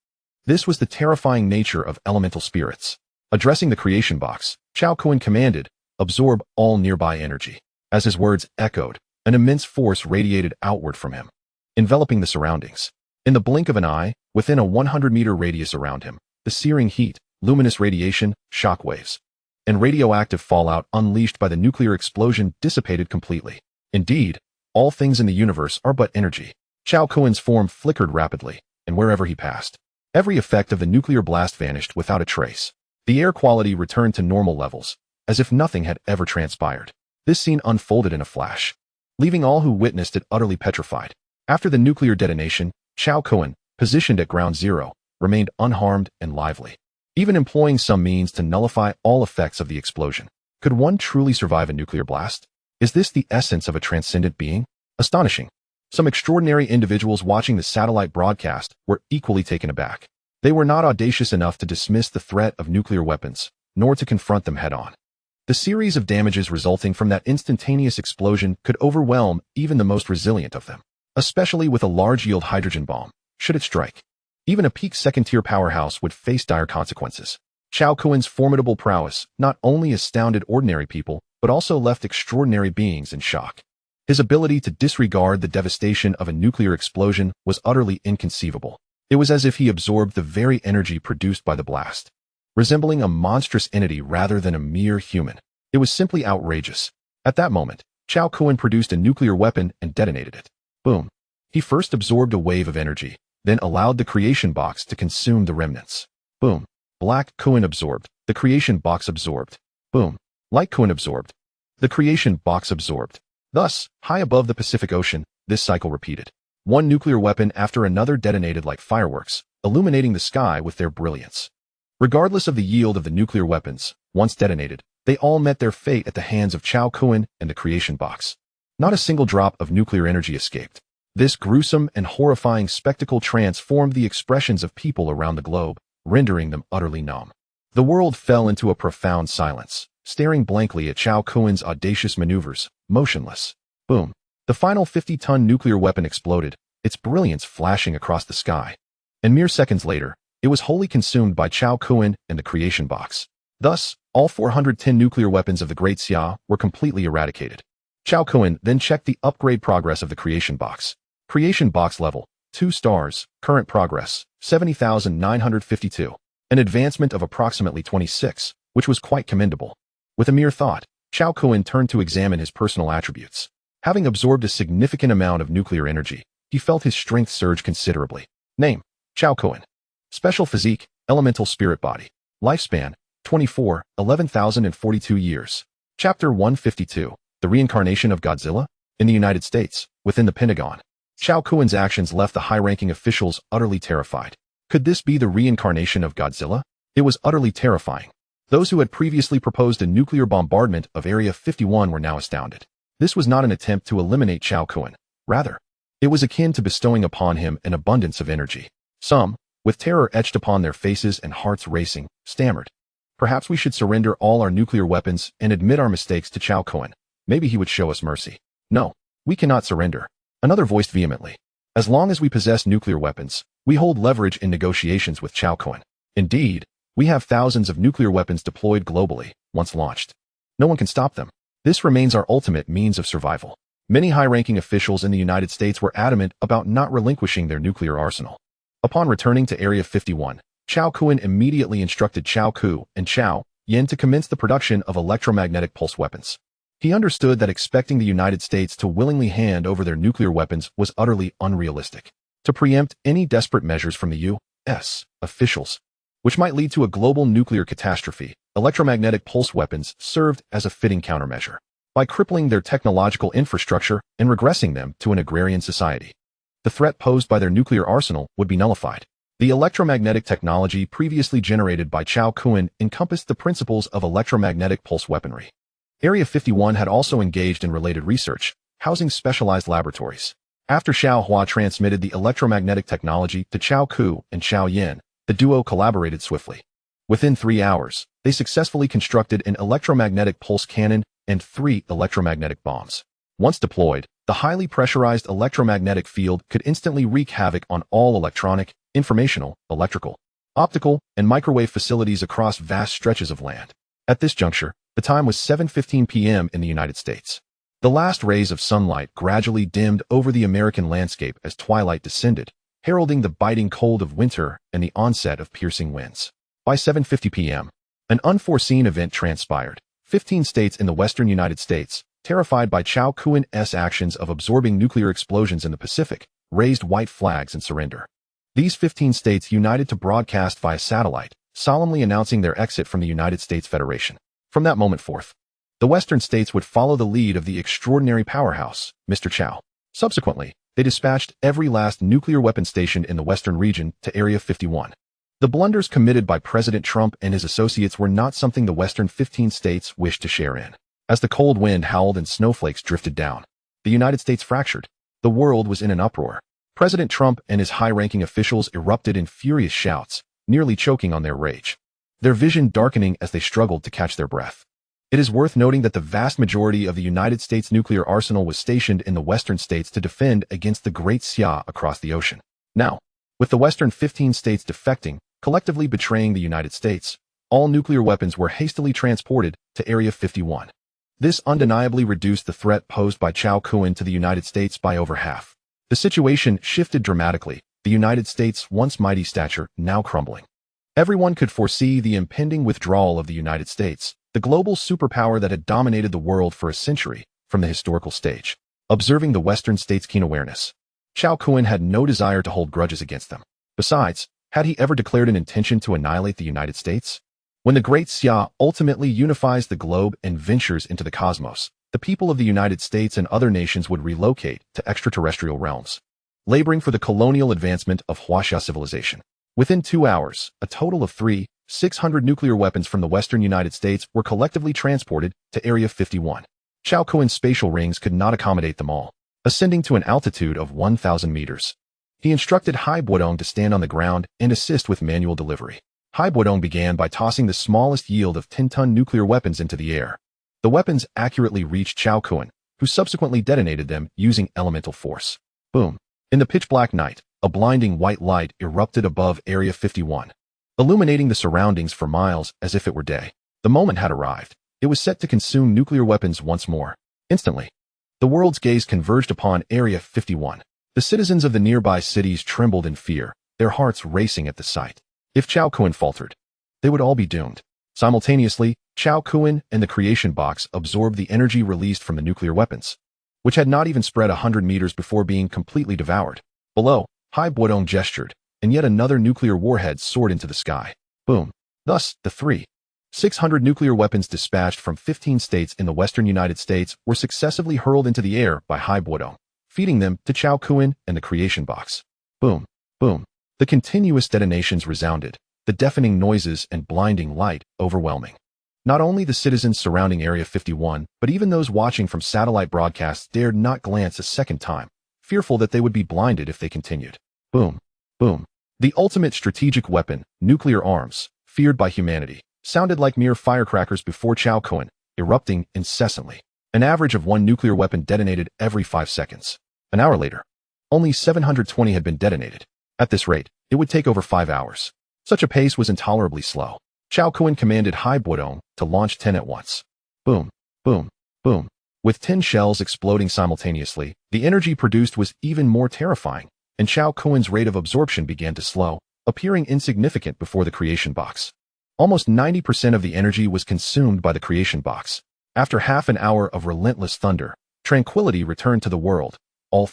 A: This was the terrifying nature of elemental spirits. Addressing the creation box, Cao Kun commanded, "Absorb all nearby energy." As his words echoed, an immense force radiated outward from him, enveloping the surroundings. In the blink of an eye, within a 100-meter radius around him, the searing heat, luminous radiation, shock waves, and radioactive fallout unleashed by the nuclear explosion dissipated completely. Indeed, all things in the universe are but energy. Cao Kun's form flickered rapidly, and wherever he passed, every effect of the nuclear blast vanished without a trace. The air quality returned to normal levels, as if nothing had ever transpired. This scene unfolded in a flash, leaving all who witnessed it utterly petrified. After the nuclear detonation, Cao Kun, positioned at ground zero, remained unharmed and lively, even employing some means to nullify all effects of the explosion. Could one truly survive a nuclear blast? Is this the essence of a transcendent being? Astonishing. Some extraordinary individuals watching the satellite broadcast were equally taken aback. They were not audacious enough to dismiss the threat of nuclear weapons, nor to confront them head-on. The series of damages resulting from that instantaneous explosion could overwhelm even the most resilient of them, especially with a large-yield hydrogen bomb, should it strike. Even a peak second-tier powerhouse would face dire consequences. Cao Kun's formidable prowess not only astounded ordinary people, but also left extraordinary beings in shock. His ability to disregard the devastation of a nuclear explosion was utterly inconceivable. It was as if he absorbed the very energy produced by the blast, resembling a monstrous entity rather than a mere human. It was simply outrageous. At that moment, Cao Kun produced a nuclear weapon and detonated it. Boom. He first absorbed a wave of energy, then allowed the creation box to consume the remnants. Boom. Black Kun absorbed. The creation box absorbed. Boom. Light Kun absorbed. The creation box absorbed. Thus, high above the Pacific Ocean, this cycle repeated. One nuclear weapon after another detonated like fireworks, illuminating the sky with their brilliance. Regardless of the yield of the nuclear weapons, once detonated, they all met their fate at the hands of Cao Kun and the creation box. Not a single drop of nuclear energy escaped. This gruesome and horrifying spectacle transformed the expressions of people around the globe, rendering them utterly numb. The world fell into a profound silence, staring blankly at Cao Kun's audacious maneuvers, motionless. Boom. The final 50-ton nuclear weapon exploded, its brilliance flashing across the sky. And mere seconds later, it was wholly consumed by Cao Kun and the creation box. Thus, all 410 nuclear weapons of the Great Xia were completely eradicated. Cao Kun then checked the upgrade progress of the creation box. Creation box level, 2 stars, current progress, 70,952. An advancement of approximately 26, which was quite commendable. With a mere thought, Cao Kun turned to examine his personal attributes. Having absorbed a significant amount of nuclear energy, he felt his strength surge considerably. Name: Cao Kun. Special physique, elemental spirit body. Lifespan: 24, 11,042 years. Chapter 152, The Reincarnation of Godzilla? In the United States, within the Pentagon, Cao Kun's actions left the high-ranking officials utterly terrified. Could this be the reincarnation of Godzilla? It was utterly terrifying. Those who had previously proposed a nuclear bombardment of Area 51 were now astounded. This was not an attempt to eliminate Cao Kun. Rather, it was akin to bestowing upon him an abundance of energy. Some, with terror etched upon their faces and hearts racing, stammered. Perhaps we should surrender all our nuclear weapons and admit our mistakes to Cao Kun. Maybe he would show us mercy. No, we cannot surrender. Another voiced vehemently. As long as we possess nuclear weapons, we hold leverage in negotiations with Cao Kun. Indeed, we have thousands of nuclear weapons deployed globally, once launched. No one can stop them. This remains our ultimate means of survival. Many high-ranking officials in the United States were adamant about not relinquishing their nuclear arsenal. Upon returning to Area 51, Cao Kun immediately instructed Cao Ku and Cao Yin to commence the production of electromagnetic pulse weapons. He understood that expecting the United States to willingly hand over their nuclear weapons was utterly unrealistic. To preempt any desperate measures from the U.S. officials, which might lead to a global nuclear catastrophe, electromagnetic pulse weapons served as a fitting countermeasure. By crippling their technological infrastructure and regressing them to an agrarian society, the threat posed by their nuclear arsenal would be nullified. The electromagnetic technology previously generated by Cao Kun encompassed the principles of electromagnetic pulse weaponry. Area 51 had also engaged in related research. housing specialized laboratories. After Xiao Hua transmitted the electromagnetic technology to Cao Kun and Xiao Yin, the duo collaborated swiftly. Within 3 hours, they successfully constructed an electromagnetic pulse cannon and 3 electromagnetic bombs. Once deployed, the highly pressurized electromagnetic field could instantly wreak havoc on all electronic, informational, electrical, optical, and microwave facilities across vast stretches of land. At this juncture, the time was 7:15 p.m. in the United States. The last rays of sunlight gradually dimmed over the American landscape as twilight descended, heralding the biting cold of winter and the onset of piercing winds. By 7:50 p.m., an unforeseen event transpired. 15 states in the western United States, terrified by Cao Kun's actions of absorbing nuclear explosions in the Pacific, raised white flags in surrender. These 15 states united to broadcast via satellite, solemnly announcing their exit from the United States Federation. From that moment forth, the western states would follow the lead of the extraordinary powerhouse, Mr. Cao. Subsequently, they dispatched every last nuclear weapon stationed in the western region to Area 51. The blunders committed by President Trump and his associates were not something the western 15 states wished to share in. As the cold wind howled and snowflakes drifted down, the United States fractured. The world was in an uproar. President Trump and his high-ranking officials erupted in furious shouts, nearly choking on their rage, their vision darkening as they struggled to catch their breath. It is worth noting that the vast majority of the United States nuclear arsenal was stationed in the western states to defend against the Great Xia across the ocean. Now, with the western 15 states defecting, collectively betraying the United States, all nuclear weapons were hastily transported to Area 51. This undeniably reduced the threat posed by Cao Kun to the United States by over half. The situation shifted dramatically, the United States' once mighty stature now crumbling. Everyone could foresee the impending withdrawal of the United States, the global superpower that had dominated the world for a century, from the historical stage. Observing the western states' keen awareness, Cao Kun had no desire to hold grudges against them. Besides, had he ever declared an intention to annihilate the United States? When the Great Xia ultimately unifies the globe and ventures into the cosmos, the people of the United States and other nations would relocate to extraterrestrial realms, laboring for the colonial advancement of Huaxia civilization. Within 2 hours, a total of 600 nuclear weapons from the western United States were collectively transported to Area 51. Cao Kun's spatial rings could not accommodate them all. Ascending to an altitude of 1,000 meters, he instructed Hai Buodong to stand on the ground and assist with manual delivery. Hai Buodong began by tossing the smallest yield of 10-ton nuclear weapons into the air. The weapons accurately reached Cao Kun, who subsequently detonated them using elemental force. Boom. In the pitch-black night, a blinding white light erupted above Area 51, illuminating the surroundings for miles as if it were day. The moment had arrived. It was set to consume nuclear weapons once more. Instantly, the world's gaze converged upon Area 51. The citizens of the nearby cities trembled in fear, their hearts racing at the sight. If Cao Kun faltered, they would all be doomed. Simultaneously, Cao Kun and the creation box absorbed the energy released from the nuclear weapons, which had not even spread 100 meters before being completely devoured. Below, Hai Buodong gestured, and yet another nuclear warhead soared into the sky. Boom. Thus, the 600 nuclear weapons dispatched from 15 states in the western United States were successively hurled into the air by Hai Buodong, feeding them to Cao Kun and the creation box. Boom. Boom. The continuous detonations resounded, the deafening noises and blinding light overwhelming. Not only the citizens surrounding Area 51, but even those watching from satellite broadcasts dared not glance a second time, fearful that they would be blinded if they continued. Boom. Boom. The ultimate strategic weapon, nuclear arms, feared by humanity, sounded like mere firecrackers before Cao Kun, erupting incessantly. An average of 1 nuclear weapon detonated every 5 seconds. An hour later, only 720 had been detonated. At this rate, it would take over 5 hours. Such a pace was intolerably slow. Cao Kun commanded Hai Buodong to launch 10 at once. Boom, boom, boom. With 10 shells exploding simultaneously, the energy produced was even more terrifying, and Cao Kun's rate of absorption began to slow, appearing insignificant before the creation box. Almost 90% of the energy was consumed by the creation box. After half an hour of relentless thunder, tranquility returned to the world. All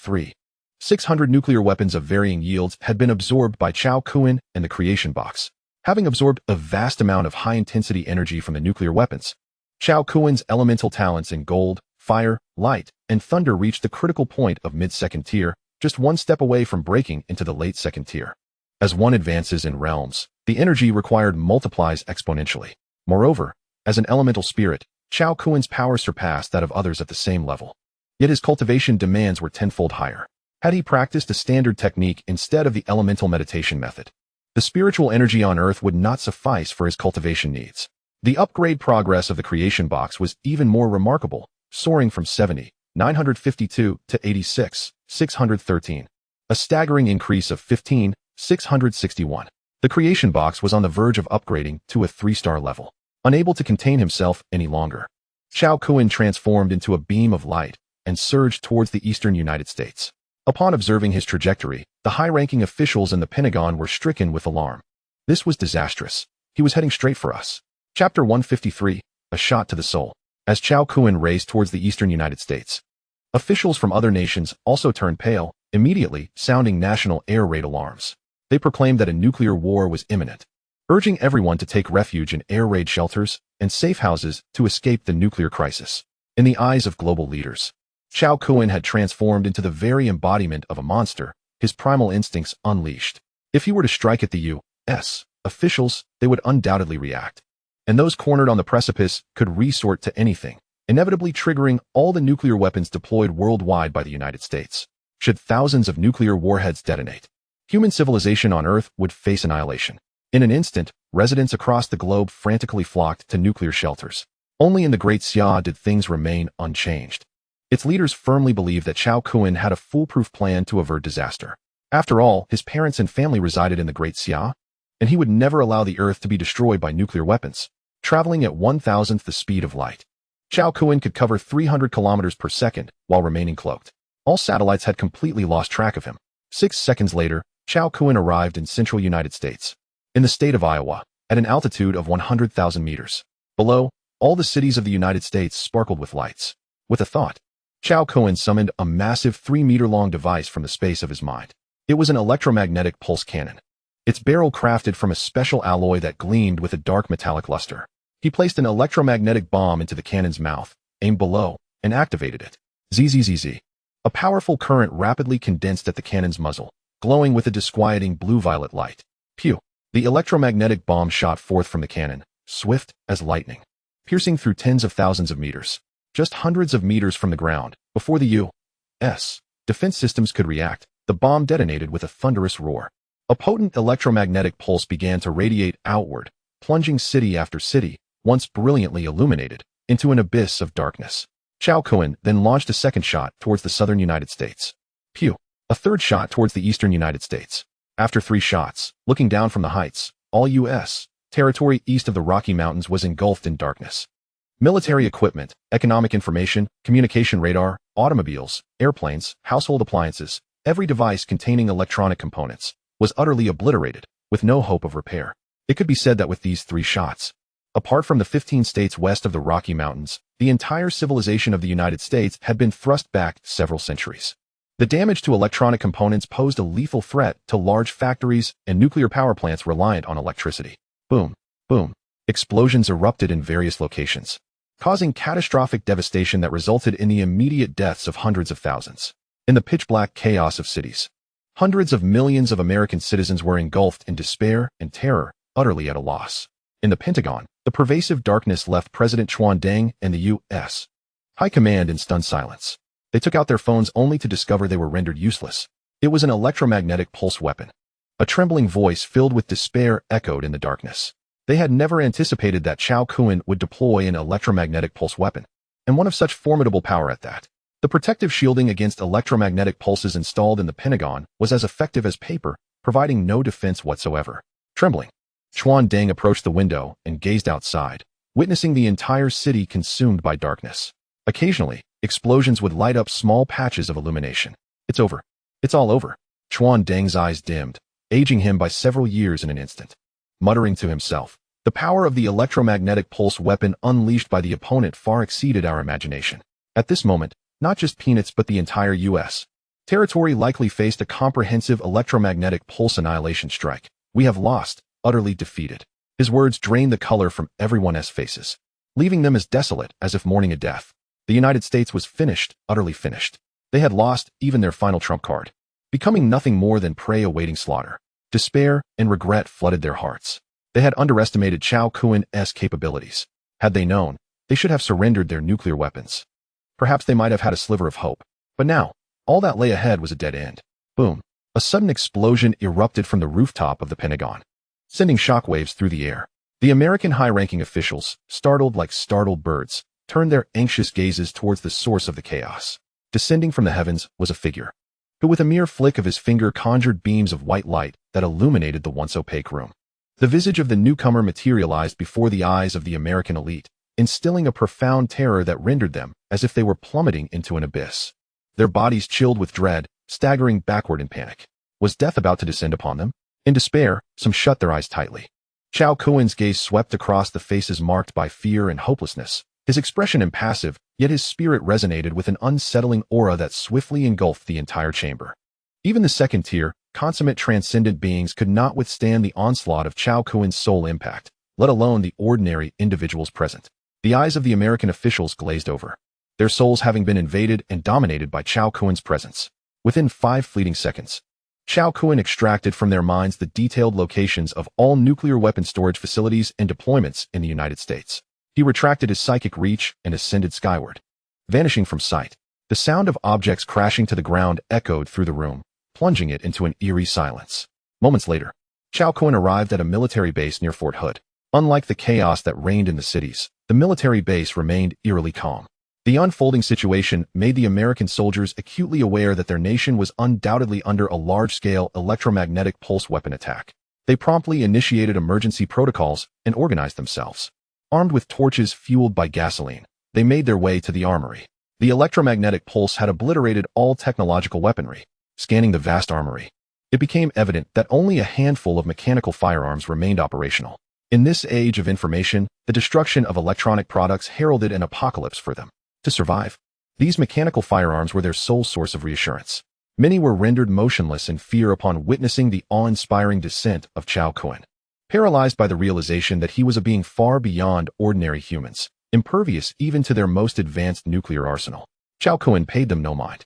A: 600 nuclear weapons of varying yields had been absorbed by Cao Kun and the creation box. Having absorbed a vast amount of high-intensity energy from the nuclear weapons, Cao Kun's elemental talents in gold, fire, light, and thunder reached the critical point of mid-second tier, just one step away from breaking into the late second tier. As one advances in realms, the energy required multiplies exponentially. Moreover, as an elemental spirit, Cao Kun's power surpassed that of others at the same level. yet his cultivation demands were tenfold higher. Had he practiced a standard technique instead of the elemental meditation method, the spiritual energy on Earth would not suffice for his cultivation needs. The upgrade progress of the creation box was even more remarkable, soaring from 70,952 to 86,613, a staggering increase of 15,661. The creation box was on the verge of upgrading to a 3-star level. Unable to contain himself any longer, Cao Kun transformed into a beam of light and surged towards the eastern United States. Upon observing his trajectory, the high-ranking officials in the Pentagon were stricken with alarm. This was disastrous. He was heading straight for us. Chapter 153, A Shot to the Soul. As Cao Kun raced towards the eastern United States, officials from other nations also turned pale, immediately sounding national air raid alarms. They proclaimed that a nuclear war was imminent, urging everyone to take refuge in air raid shelters and safe houses to escape the nuclear crisis. In the eyes of global leaders, Cao Kun had transformed into the very embodiment of a monster, his primal instincts unleashed. If he were to strike at the U.S. officials, they would undoubtedly react, and those cornered on the precipice could resort to anything, inevitably triggering all the nuclear weapons deployed worldwide by the United States. Should thousands of nuclear warheads detonate, human civilization on Earth would face annihilation. In an instant, residents across the globe frantically flocked to nuclear shelters. Only in the Great Xia did things remain unchanged. Its leaders firmly believed that Cao Kun had a foolproof plan to avert disaster. After all, his parents and family resided in the Great Xia, and he would never allow the Earth to be destroyed by nuclear weapons. Traveling at 1,000th the speed of light, Cao Kun could cover 300 kilometers per second while remaining cloaked. All satellites had completely lost track of him. 6 seconds later, Cao Kun arrived in central United States, in the state of Iowa, at an altitude of 100,000 meters. Below, all the cities of the United States sparkled with lights. With a thought, Cao Kun summoned a massive 3-meter-long device from the space of his mind. It was an electromagnetic pulse cannon, its barrel crafted from a special alloy that gleamed with a dark metallic luster. He placed an electromagnetic bomb into the cannon's mouth, aimed below, and activated it. Zzz. A powerful current rapidly condensed at the cannon's muzzle, glowing with a disquieting blue-violet light. Pew! The electromagnetic bomb shot forth from the cannon, swift as lightning, piercing through tens of thousands of meters. Just hundreds of meters from the ground, before the U.S. defense systems could react, the bomb detonated with a thunderous roar. A potent electromagnetic pulse began to radiate outward, plunging city after city, once brilliantly illuminated, into an abyss of darkness. Cao Kun then launched a second shot towards the southern United States. Pew! A third shot towards the eastern United States. After 3 shots, looking down from the heights, all U.S. territory east of the Rocky Mountains was engulfed in darkness. Military equipment, economic information, communication radar, automobiles, airplanes, household appliances, every device containing electronic components, was utterly obliterated, with no hope of repair. It could be said that with these 3 shots, apart from the 15 states west of the Rocky Mountains, the entire civilization of the United States had been thrust back several centuries. The damage to electronic components posed a lethal threat to large factories and nuclear power plants reliant on electricity. Boom, boom. Explosions erupted in various locations, causing catastrophic devastation that resulted in the immediate deaths of hundreds of thousands. In the pitch-black chaos of cities, hundreds of millions of American citizens were engulfed in despair and terror, utterly at a loss. In the Pentagon, the pervasive darkness left President Chuan Deng and the U.S. High Command in stunned silence. They took out their phones only to discover they were rendered useless. It was an electromagnetic pulse weapon. A trembling voice filled with despair echoed in the darkness. They had never anticipated that Cao Kun would deploy an electromagnetic pulse weapon, and one of such formidable power at that. The protective shielding against electromagnetic pulses installed in the Pentagon was as effective as paper, providing no defense whatsoever. Trembling, Chuan Deng approached the window and gazed outside, witnessing the entire city consumed by darkness. Occasionally, explosions would light up small patches of illumination. It's over. It's all over. Chuan Deng's eyes dimmed, aging him by several years in an instant. Muttering to himself, the power of the electromagnetic pulse weapon unleashed by the opponent far exceeded our imagination. At this moment, not just Peanuts but the entire U.S. territory likely faced a comprehensive electromagnetic pulse annihilation strike. We have lost, utterly defeated. His words drained the color from everyone's faces, leaving them as desolate as if mourning a death. The United States was finished, utterly finished. They had lost even their final trump card, becoming nothing more than prey awaiting slaughter. Despair and regret flooded their hearts. They had underestimated Cao Kun's capabilities. Had they known, they should have surrendered their nuclear weapons. perhaps they might have had a sliver of hope. But now, all that lay ahead was a dead end. Boom. A sudden explosion erupted from the rooftop of the Pentagon, sending shockwaves through the air. The American high-ranking officials, startled like startled birds, turned their anxious gazes towards the source of the chaos. Descending from the heavens was a figure, who with a mere flick of his finger conjured beams of white light that illuminated the once opaque room. The visage of the newcomer materialized before the eyes of the American elite, instilling a profound terror that rendered them as if they were plummeting into an abyss. Their bodies chilled with dread, staggering backward in panic. Was death about to descend upon them? In despair, some shut their eyes tightly. Cao Kun's gaze swept across the faces marked by fear and hopelessness, his expression impassive, yet his spirit resonated with an unsettling aura that swiftly engulfed the entire chamber. Even the second-tier, consummate transcendent beings could not withstand the onslaught of Cao Kun's soul impact, let alone the ordinary individuals present. The eyes of the American officials glazed over, their souls having been invaded and dominated by Cao Kun's presence. Within 5 fleeting seconds, Cao Kun extracted from their minds the detailed locations of all nuclear weapon storage facilities and deployments in the United States. He retracted his psychic reach and ascended skyward, vanishing from sight. The sound of objects crashing to the ground echoed through the room, plunging it into an eerie silence. Moments later, Cao Kun arrived at a military base near Fort Hood. Unlike the chaos that reigned in the cities, the military base remained eerily calm. The unfolding situation made the American soldiers acutely aware that their nation was undoubtedly under a large-scale electromagnetic pulse weapon attack. They promptly initiated emergency protocols and organized themselves. Armed with torches fueled by gasoline, they made their way to the armory. The electromagnetic pulse had obliterated all technological weaponry. Scanning the vast armory, it became evident that only a handful of mechanical firearms remained operational. In this age of information, the destruction of electronic products heralded an apocalypse for them. To survive, these mechanical firearms were their sole source of reassurance. Many were rendered motionless in fear upon witnessing the awe-inspiring descent of Cao Kun. Paralyzed by the realization that he was a being far beyond ordinary humans, impervious even to their most advanced nuclear arsenal, Cao Kun paid them no mind.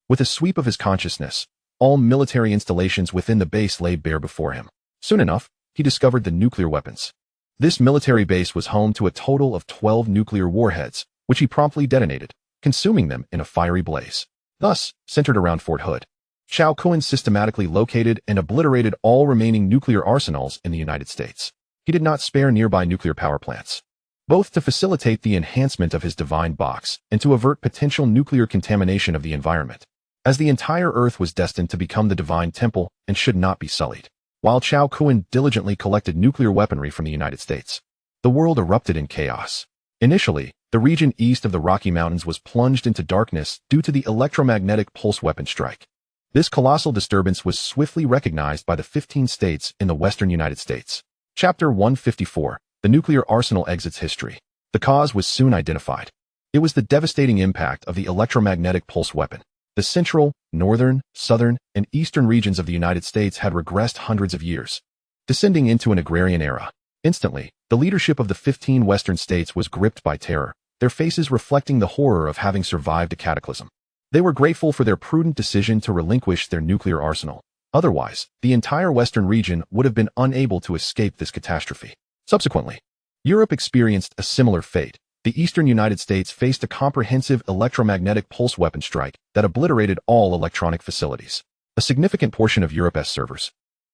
A: With a sweep of his consciousness, all military installations within the base lay bare before him. Soon enough, he discovered the nuclear weapons. This military base was home to a total of 12 nuclear warheads, which he promptly detonated, consuming them in a fiery blaze. Thus, centered around Fort Hood, Cao Kun systematically located and obliterated all remaining nuclear arsenals in the United States. He did not spare nearby nuclear power plants, both to facilitate the enhancement of his divine box and to avert potential nuclear contamination of the environment, as the entire Earth was destined to become the divine temple and should not be sullied. While Cao Kun diligently collected nuclear weaponry from the United States, the world erupted in chaos. Initially, the region east of the Rocky Mountains was plunged into darkness due to the electromagnetic pulse weapon strike. This colossal disturbance was swiftly recognized by the 15 states in the western United States. Chapter 154, The Nuclear Arsenal Exits History. The cause was soon identified. It was the devastating impact of the electromagnetic pulse weapon. The central, northern, southern, and eastern regions of the United States had regressed hundreds of years, descending into an agrarian era. Instantly, the leadership of the 15 western states was gripped by terror, their faces reflecting the horror of having survived a cataclysm. They were grateful for their prudent decision to relinquish their nuclear arsenal. Otherwise, the entire western region would have been unable to escape this catastrophe. Subsequently, Europe experienced a similar fate. The eastern United States faced a comprehensive electromagnetic pulse weapon strike that obliterated all electronic facilities. A significant portion of Europe's servers,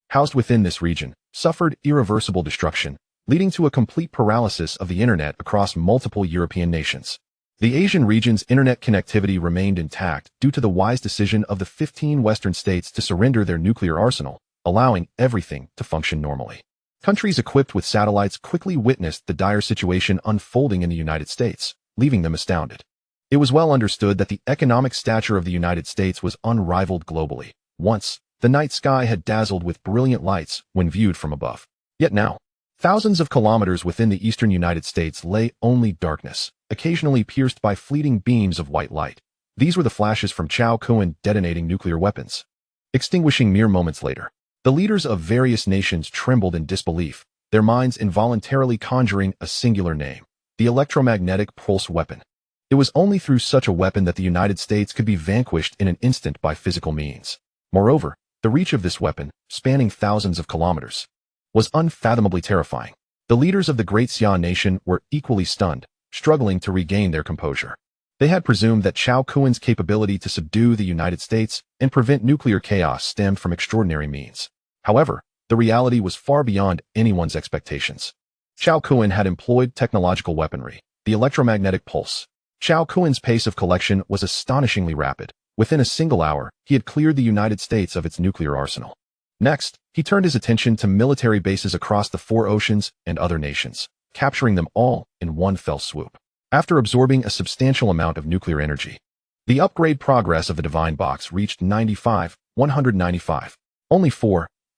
A: housed within this region, suffered irreversible destruction, leading to a complete paralysis of the internet across multiple European nations. The Asian region's internet connectivity remained intact due to the wise decision of the 15 western states to surrender their nuclear arsenal, allowing everything to function normally. Countries equipped with satellites quickly witnessed the dire situation unfolding in the United States, leaving them astounded. It was well understood that the economic stature of the United States was unrivaled globally. Once, the night sky had dazzled with brilliant lights when viewed from above. Yet now, thousands of kilometers within the eastern United States lay only darkness, occasionally pierced by fleeting beams of white light. These were the flashes from Cao Kun detonating nuclear weapons, extinguishing mere moments later. The leaders of various nations trembled in disbelief, their minds involuntarily conjuring a singular name: the electromagnetic pulse weapon. It was only through such a weapon that the United States could be vanquished in an instant by physical means. Moreover, the reach of this weapon, spanning thousands of kilometers, was unfathomably terrifying. The leaders of the Great Xia nation were equally stunned, struggling to regain their composure. They had presumed that Cao Kun's capability to subdue the United States and prevent nuclear chaos stemmed from extraordinary means. However, the reality was far beyond anyone's expectations. Cao Kun had employed technological weaponry, the electromagnetic pulse. Cao Kun's pace of collection was astonishingly rapid. Within a single hour, he had cleared the United States of its nuclear arsenal. Next, he turned his attention to military bases across the 4 oceans and other nations, capturing them all in one fell swoop. After absorbing a substantial amount of nuclear energy, the upgrade progress of the Divine Box reached 195. Only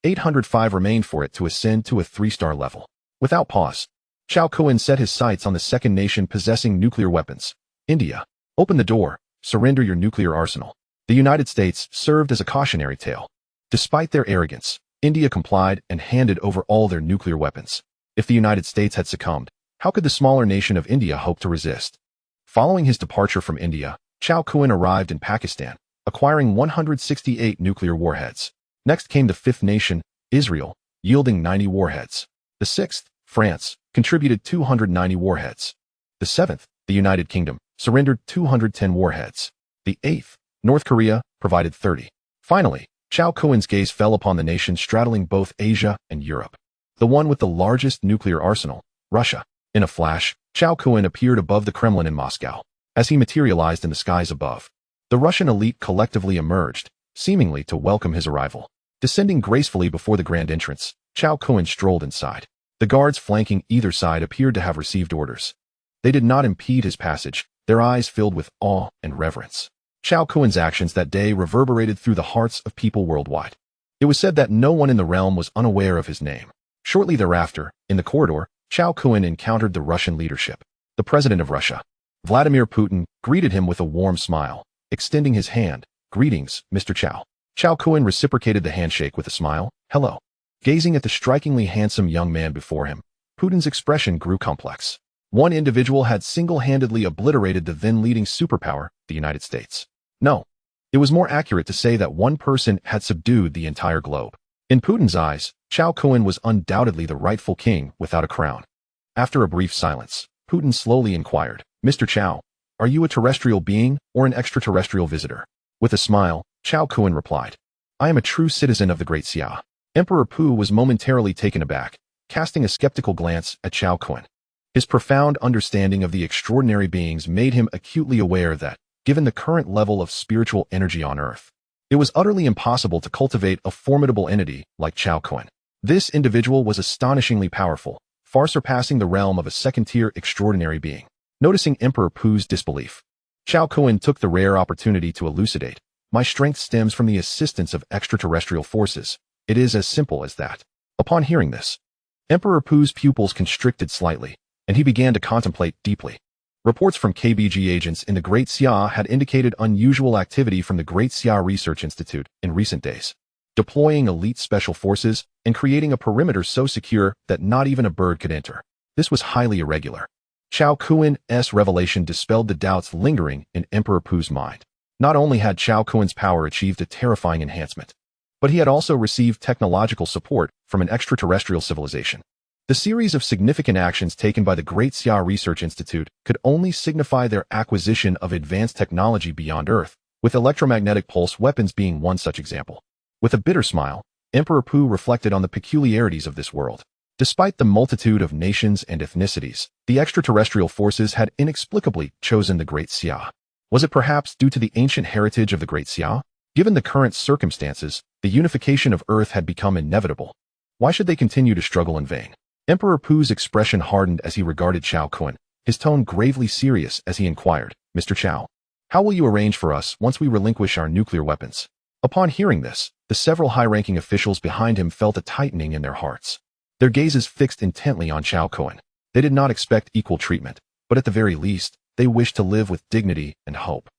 A: 805 remained for it to ascend to a 3-star level. Without pause, Cao Kun set his sights on the second nation possessing nuclear weapons, India. Open the door, surrender your nuclear arsenal. The United States served as a cautionary tale. Despite their arrogance, India complied and handed over all their nuclear weapons. If the United States had succumbed, how could the smaller nation of India hope to resist? Following his departure from India, Cao Kun arrived in Pakistan, acquiring 168 nuclear warheads. Next came the 5th nation, Israel, yielding 90 warheads. The 6th, France, contributed 290 warheads. The 7th, the United Kingdom, surrendered 210 warheads. The 8th, North Korea, provided 30. Finally, Cao Kun's gaze fell upon the nation straddling both Asia and Europe. The one with the largest nuclear arsenal, Russia. In a flash, Cao Kun appeared above the Kremlin in Moscow. As he materialized in the skies above, the Russian elite collectively emerged, seemingly to welcome his arrival. Descending gracefully before the grand entrance, Cao Kun strolled inside. The guards flanking either side appeared to have received orders. They did not impede his passage, their eyes filled with awe and reverence. Cao Kun's actions that day reverberated through the hearts of people worldwide. It was said that no one in the realm was unaware of his name. Shortly thereafter, in the corridor, Cao Kun encountered the Russian leadership. The president of Russia, Vladimir Putin, greeted him with a warm smile, extending his hand. Greetings, Mr. Cao. Cao Kun reciprocated the handshake with a smile. Hello. Gazing at the strikingly handsome young man before him, Putin's expression grew complex. One individual had single-handedly obliterated the then-leading superpower, the United States. No, it was more accurate to say that one person had subdued the entire globe. In Putin's eyes, Cao Kun was undoubtedly the rightful king without a crown. After a brief silence, Putin slowly inquired, Mr. Cao, are you a terrestrial being or an extraterrestrial visitor? With a smile, Cao Kun replied, I am a true citizen of the Great Xia. Emperor Pu was momentarily taken aback, casting a skeptical glance at Cao Kun. His profound understanding of the extraordinary beings made him acutely aware that, given the current level of spiritual energy on Earth, it was utterly impossible to cultivate a formidable entity like Cao Kun. This individual was astonishingly powerful, far surpassing the realm of a second-tier extraordinary being. Noticing Emperor Pu's disbelief, Cao Kun took the rare opportunity to elucidate. My strength stems from the assistance of extraterrestrial forces. It is as simple as that. Upon hearing this, Emperor Pu's pupils constricted slightly, and he began to contemplate deeply. Reports from KBG agents in the Great Xia had indicated unusual activity from the Great Xia Research Institute in recent days, deploying elite special forces and creating a perimeter so secure that not even a bird could enter. This was highly irregular. Cao Kun's revelation dispelled the doubts lingering in Emperor Pu's mind. Not only had Cao Kun's power achieved a terrifying enhancement, but he had also received technological support from an extraterrestrial civilization. The series of significant actions taken by the Great Xia Research Institute could only signify their acquisition of advanced technology beyond Earth, with electromagnetic pulse weapons being one such example. With a bitter smile, Emperor Pu reflected on the peculiarities of this world. Despite the multitude of nations and ethnicities, the extraterrestrial forces had inexplicably chosen the Great Xia. Was it perhaps due to the ancient heritage of the Great Xia? Given the current circumstances, the unification of Earth had become inevitable. Why should they continue to struggle in vain? Emperor Pu's expression hardened as he regarded Cao Kun, his tone gravely serious as he inquired, Mr. Cao, how will you arrange for us once we relinquish our nuclear weapons? Upon hearing this, the several high-ranking officials behind him felt a tightening in their hearts. Their gazes fixed intently on Cao Kun. They did not expect equal treatment, but at the very least, they wished to live with dignity and hope.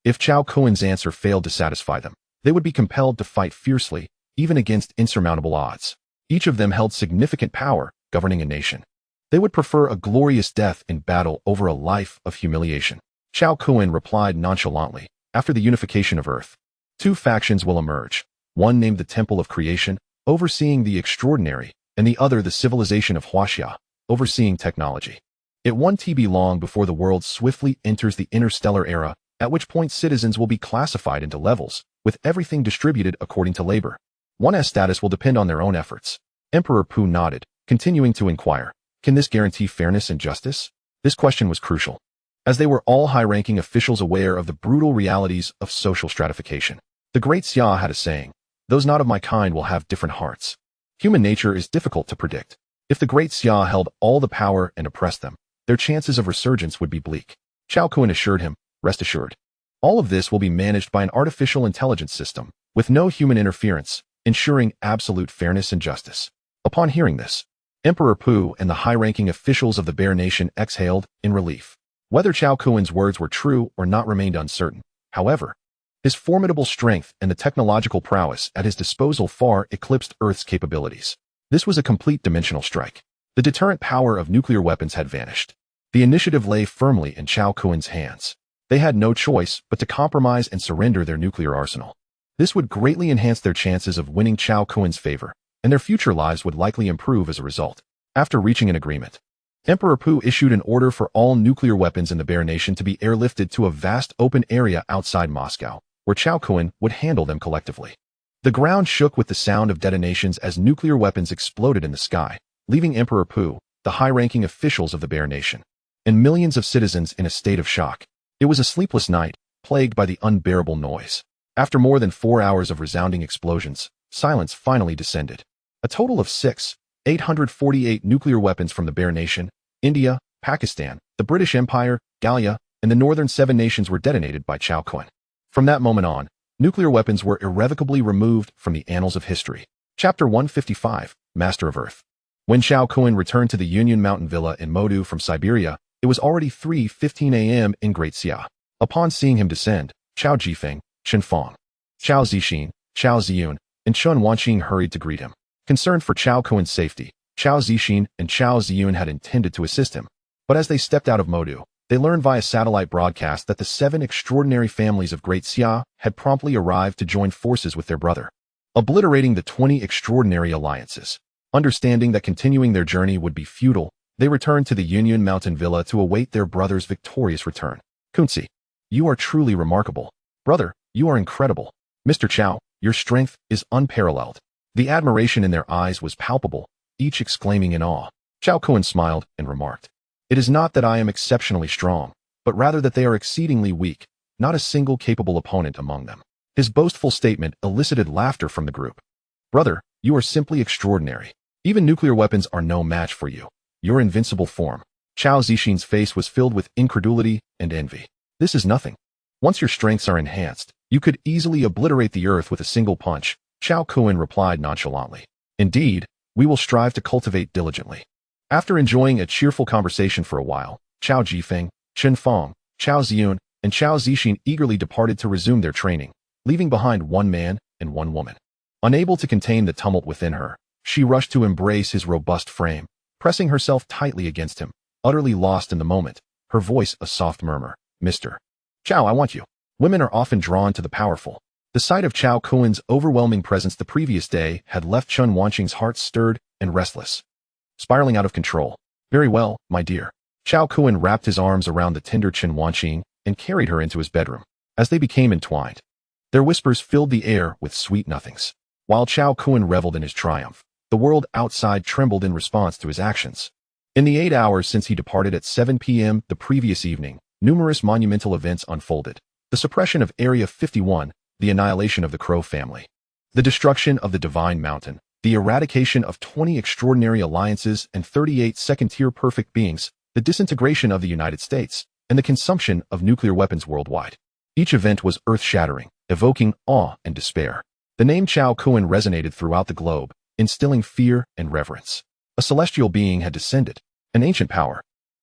A: If Cao Kun's answer failed to satisfy them, they would be compelled to fight fiercely, even against insurmountable odds. Each of them held significant power, governing a nation. They would prefer a glorious death in battle over a life of humiliation. Cao Kun replied nonchalantly, after the unification of Earth, 2 factions will emerge, one named the Temple of Creation, overseeing the extraordinary, and the other the civilization of Huaxia, overseeing technology. It won't be long before the world swiftly enters the interstellar era, at which point citizens will be classified into levels, with everything distributed according to labor. One's status will depend on their own efforts. Emperor Pu nodded, continuing to inquire, can this guarantee fairness and justice? This question was crucial, as they were all high-ranking officials aware of the brutal realities of social stratification. The great Xia had a saying, those not of my kind will have different hearts. Human nature is difficult to predict. If the great Xia held all the power and oppressed them, their chances of resurgence would be bleak. Cao Kun assured him, rest assured. All of this will be managed by an artificial intelligence system, with no human interference, ensuring absolute fairness and justice. Upon hearing this, Emperor Pu and the high-ranking officials of the Bear Nation exhaled in relief. Whether Cao Kun's words were true or not remained uncertain. However, his formidable strength and the technological prowess at his disposal far eclipsed Earth's capabilities. This was a complete dimensional strike. The deterrent power of nuclear weapons had vanished. The initiative lay firmly in Cao Kun's hands. They had no choice but to compromise and surrender their nuclear arsenal. This would greatly enhance their chances of winning Cao Kun's favor, and their future lives would likely improve as a result. After reaching an agreement, Emperor Pu issued an order for all nuclear weapons in the Bear Nation to be airlifted to a vast open area outside Moscow, where Cao Kun would handle them collectively. The ground shook with the sound of detonations as nuclear weapons exploded in the sky, leaving Emperor Pu, the high-ranking officials of the Bear Nation, and millions of citizens in a state of shock. It was a sleepless night, plagued by the unbearable noise. After more than 4 hours of resounding explosions, silence finally descended. A total of 848 nuclear weapons from the Bear Nation, India, Pakistan, the British Empire, Gallia, and the northern 7 nations were detonated by Cao Kun. From that moment on, nuclear weapons were irrevocably removed from the annals of history. Chapter 155, Master of Earth. When Cao Kun returned to the Union Mountain Villa in Modu from Siberia, it was already 3:15 a.m. in Great Xia. Upon seeing him descend, Chao Jifeng, Chen Fong, Chao Zixin, Chao Ziyun, and Chun Wanqing hurried to greet him. Concerned for Cao Kun's safety, Chao Zixin and Chao Ziyun had intended to assist him. But as they stepped out of Modu, they learned via satellite broadcast that the 7 extraordinary families of Great Xia had promptly arrived to join forces with their brother, obliterating the 20 extraordinary alliances. Understanding that continuing their journey would be futile, they returned to the Union Mountain Villa to await their brother's victorious return. Kunzi, you are truly remarkable. Brother, you are incredible. Mr. Chao, your strength is unparalleled. The admiration in their eyes was palpable, each exclaiming in awe. Cao Kun smiled and remarked, it is not that I am exceptionally strong, but rather that they are exceedingly weak, not a single capable opponent among them. His boastful statement elicited laughter from the group. Brother, you are simply extraordinary. Even nuclear weapons are no match for you. Your invincible form. Chao Zixin's face was filled with incredulity and envy. This is nothing. Once your strengths are enhanced, you could easily obliterate the earth with a single punch, Cao Kun replied nonchalantly. Indeed, we will strive to cultivate diligently. After enjoying a cheerful conversation for a while, Chao Jifeng, Chen Fong, Chao Ziyun, and Chao Zixin eagerly departed to resume their training, leaving behind 1 man and 1 woman. Unable to contain the tumult within her, she rushed to embrace his robust frame, pressing herself tightly against him, utterly lost in the moment, her voice a soft murmur. Mr. Chao, I want you. Women are often drawn to the powerful. The sight of Cao Kun's overwhelming presence the previous day had left Chun Wanqing's heart stirred and restless, spiraling out of control. Very well, my dear. Cao Kun wrapped his arms around the tender Chen Wanqing and carried her into his bedroom. As they became entwined, their whispers filled the air with sweet nothings. While Cao Kun reveled in his triumph, the world outside trembled in response to his actions. In the 8 hours since he departed at 7 p.m. the previous evening, numerous monumental events unfolded. The suppression of Area 51, the annihilation of the Crow family, the destruction of the Divine Mountain, the eradication of 20 extraordinary alliances and 38 second-tier perfect beings, the disintegration of the United States, and the consumption of nuclear weapons worldwide. Each event was earth-shattering, evoking awe and despair. The name Cao Kun resonated throughout the globe, instilling fear and reverence. A celestial being had descended, an ancient power,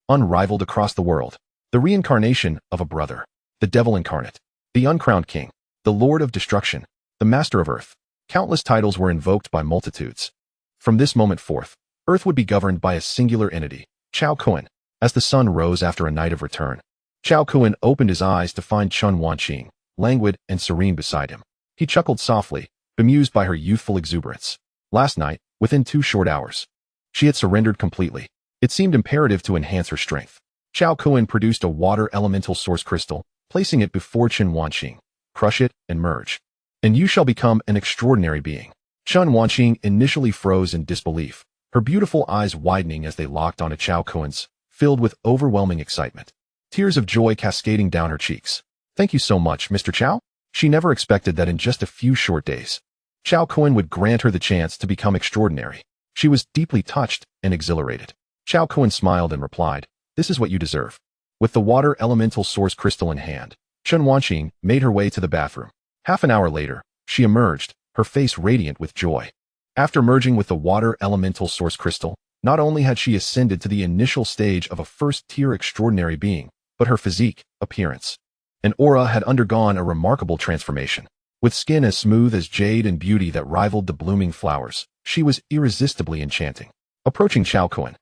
A: unrivaled across the world, the reincarnation of a brother, the devil incarnate, the uncrowned king, the Lord of Destruction, the Master of Earth. Countless titles were invoked by multitudes. From this moment forth, Earth would be governed by a singular entity, Cao Kun. As the sun rose after a night of return, Cao Kun opened his eyes to find Chun Wanqing, languid and serene beside him. He chuckled softly, bemused by her youthful exuberance. Last night, within 2 short hours, she had surrendered completely. It seemed imperative to enhance her strength. Cao Kun produced a water elemental source crystal, placing it before Chen Wanqing. Crush it and merge, and you shall become an extraordinary being. Chen Wanqing initially froze in disbelief, her beautiful eyes widening as they locked onto Cao Kun's, filled with overwhelming excitement. Tears of joy cascading down her cheeks. Thank you so much, Mr. Cao. She never expected that in just a few short days, Cao Kun would grant her the chance to become extraordinary. She was deeply touched and exhilarated. Cao Kun smiled and replied, "This is what you deserve." With the water elemental source crystal in hand, Chen Wanqing made her way to the bathroom. Half an hour later, she emerged, her face radiant with joy. After merging with the water elemental source crystal, not only had she ascended to the initial stage of a first-tier extraordinary being, but her physique, appearance, and aura had undergone a remarkable transformation. With skin as smooth as jade and beauty that rivaled the blooming flowers, she was irresistibly enchanting. Approaching Cao Kun,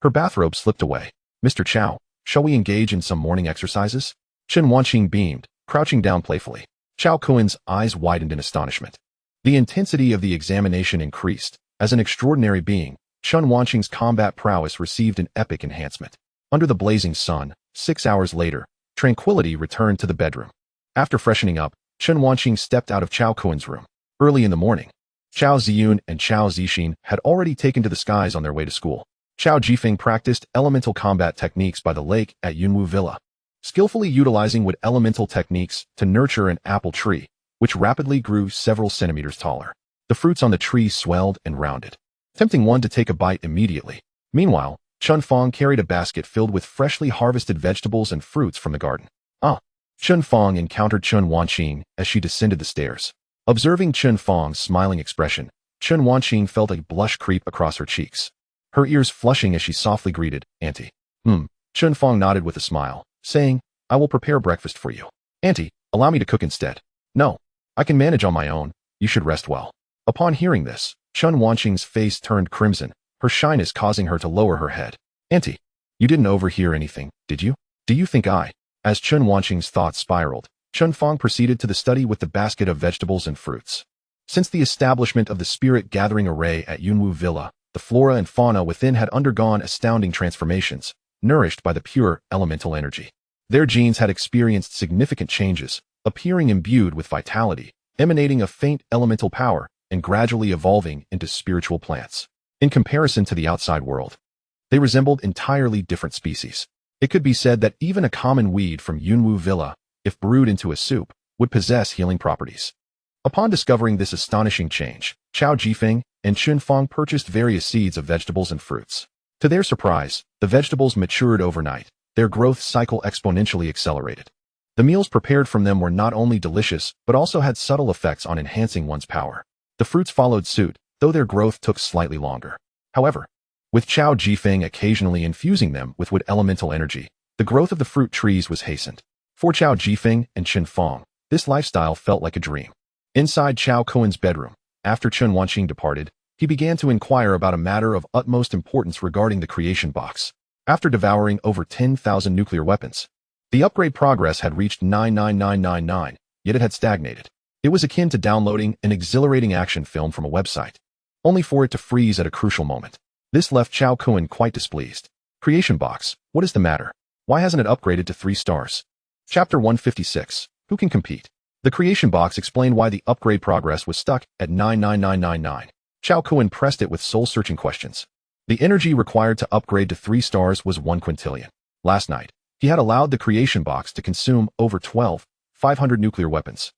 A: her bathrobe slipped away. "Mr. Cao, shall we engage in some morning exercises?" Chen Wanqing beamed, crouching down playfully. Cao Kun's eyes widened in astonishment. The intensity of the examination increased. As an extraordinary being, Chen Wanqing's combat prowess received an epic enhancement. Under the blazing sun, 6 hours later, tranquility returned to the bedroom. After freshening up, Chen Wanqing stepped out of Cao Kun's room. Early in the morning, Cao Ziyun and Cao Zixin had already taken to the skies on their way to school. Cao Jifeng practiced elemental combat techniques by the lake at Yunwu Villa, skillfully utilizing wood elemental techniques to nurture an apple tree, which rapidly grew several centimeters taller. The fruits on the tree swelled and rounded, tempting one to take a bite immediately. Meanwhile, Chun Fong carried a basket filled with freshly harvested vegetables and fruits from the garden. Chun Fong encountered Chen Wanqing as she descended the stairs. Observing Chun Fong's smiling expression, Chen Wanqing felt a blush creep across her cheeks, her ears flushing as she softly greeted, "Auntie." Chun Fong nodded with a smile, saying, "I will prepare breakfast for you." "Auntie, allow me to cook instead." "No, I can manage on my own. You should rest well." Upon hearing this, Chen Wanqing's face turned crimson, her shyness causing her to lower her head. "Auntie, you didn't overhear anything, did you? Do you think I—" As Chen Wanqing's thoughts spiraled, Chun Fong proceeded to the study with the basket of vegetables and fruits. Since the establishment of the spirit gathering array at Yunwu Villa, the flora and fauna within had undergone astounding transformations, nourished by the pure elemental energy. Their genes had experienced significant changes, appearing imbued with vitality, emanating a faint elemental power, and gradually evolving into spiritual plants. In comparison to the outside world, they resembled entirely different species. It could be said that even a common weed from Yunwu Villa, if brewed into a soup, would possess healing properties. Upon discovering this astonishing change, Cao Jifeng and Chun Fong purchased various seeds of vegetables and fruits. To their surprise, the vegetables matured overnight, their growth cycle exponentially accelerated. The meals prepared from them were not only delicious, but also had subtle effects on enhancing one's power. The fruits followed suit, though their growth took slightly longer. However, with Cao Jifeng occasionally infusing them with wood elemental energy, the growth of the fruit trees was hastened. For Cao Jifeng and Chun Fong, this lifestyle felt like a dream. Inside Cao Kun's bedroom, after Chen Wanqing departed, he began to inquire about a matter of utmost importance regarding the creation box. After devouring over 10,000 nuclear weapons, the upgrade progress had reached 99999, yet it had stagnated. It was akin to downloading an exhilarating action film from a website, only for it to freeze at a crucial moment. This left Cao Kun quite displeased. "Creation box, what is the matter? Why hasn't it upgraded to 3 stars? Chapter 156. Who can compete? The creation box explained why the upgrade progress was stuck at 99999. Cao Kun pressed it with soul-searching questions. The energy required to upgrade to 3 stars was 1 quintillion. Last night, he had allowed the creation box to consume over 12,500 nuclear weapons,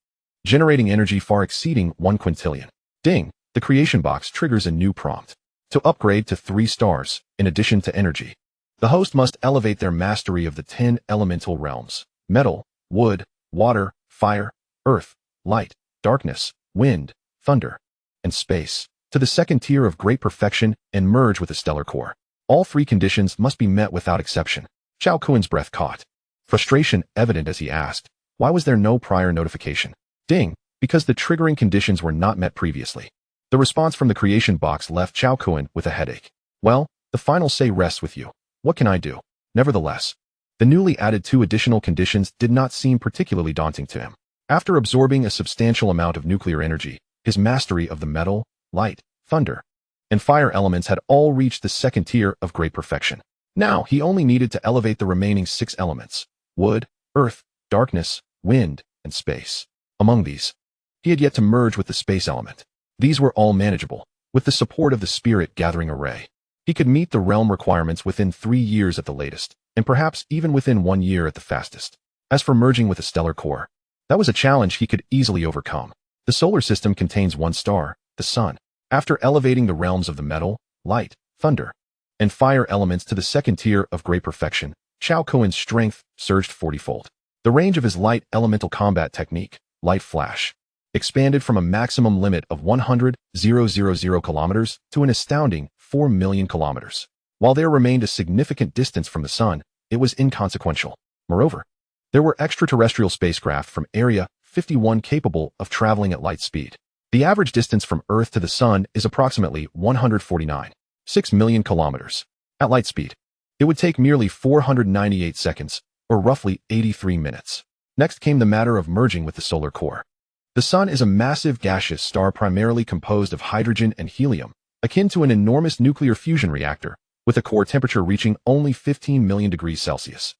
A: generating energy far exceeding 1 quintillion. Ding! The creation box triggers a new prompt. To upgrade to 3 stars, in addition to energy, the host must elevate their mastery of the 10 elemental realms: metal, wood, water, fire, earth, light, darkness, wind, thunder, and space, to the 2nd tier of great perfection and merge with the stellar core. All 3 conditions must be met without exception. Cao Kun's breath caught, frustration evident as he asked, why was there no prior notification? Ding! Because the triggering conditions were not met previously. The response from the creation box left Cao Kun with a headache. Well, the final say rests with you. What can I do? Nevertheless, the newly added 2 additional conditions did not seem particularly daunting to him. After absorbing a substantial amount of nuclear energy, his mastery of the metal, light, thunder, and fire elements had all reached the 2nd tier of great perfection. Now, he only needed to elevate the remaining 6 elements: wood, earth, darkness, wind, and space. Among these, he had yet to merge with the space element. These were all manageable, with the support of the spirit gathering array. He could meet the realm requirements within 3 years at the latest, and perhaps even within 1 year at the fastest. As for merging with a stellar core, that was a challenge he could easily overcome. The solar system contains 1 star, the sun. After elevating the realms of the metal, light, thunder, and fire elements to the 2nd tier of great perfection, Cao Kun's strength surged 40-fold. The range of his light elemental combat technique, Light Flash, expanded from a maximum limit of 100,000 kilometers to an astounding 4 million kilometers. While there remained a significant distance from the sun, it was inconsequential. Moreover, there were extraterrestrial spacecraft from Area 51 capable of traveling at light speed. The average distance from Earth to the sun is approximately 149.6 million kilometers. At light speed, it would take merely 498 seconds, or roughly 83 minutes. Next came the matter of merging with the solar core. The sun is a massive gaseous star primarily composed of hydrogen and helium, akin to an enormous nuclear fusion reactor, with a core temperature reaching only 15 million degrees Celsius.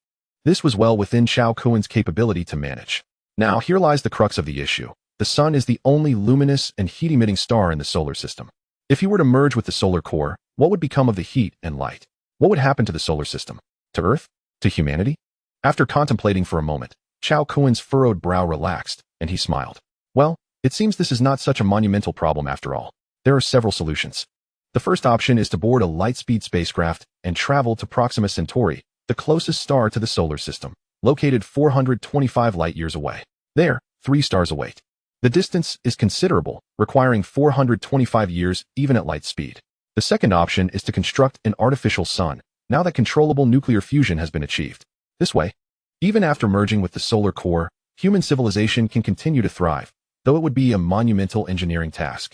A: This was well within Cao Kun's capability to manage. Now, here lies the crux of the issue. The sun is the only luminous and heat-emitting star in the solar system. If he were to merge with the solar core, what would become of the heat and light? What would happen to the solar system? To Earth? To humanity? After contemplating for a moment, Cao Kun's furrowed brow relaxed, and he smiled. Well, it seems this is not such a monumental problem after all. There are several solutions. The first option is to board a light-speed spacecraft and travel to Proxima Centauri, the closest star to the solar system, located 425 light-years away. There, 3 stars await. The distance is considerable, requiring 425 years even at light speed. The second option is to construct an artificial sun, now that controllable nuclear fusion has been achieved. This way, even after merging with the solar core, human civilization can continue to thrive, though it would be a monumental engineering task.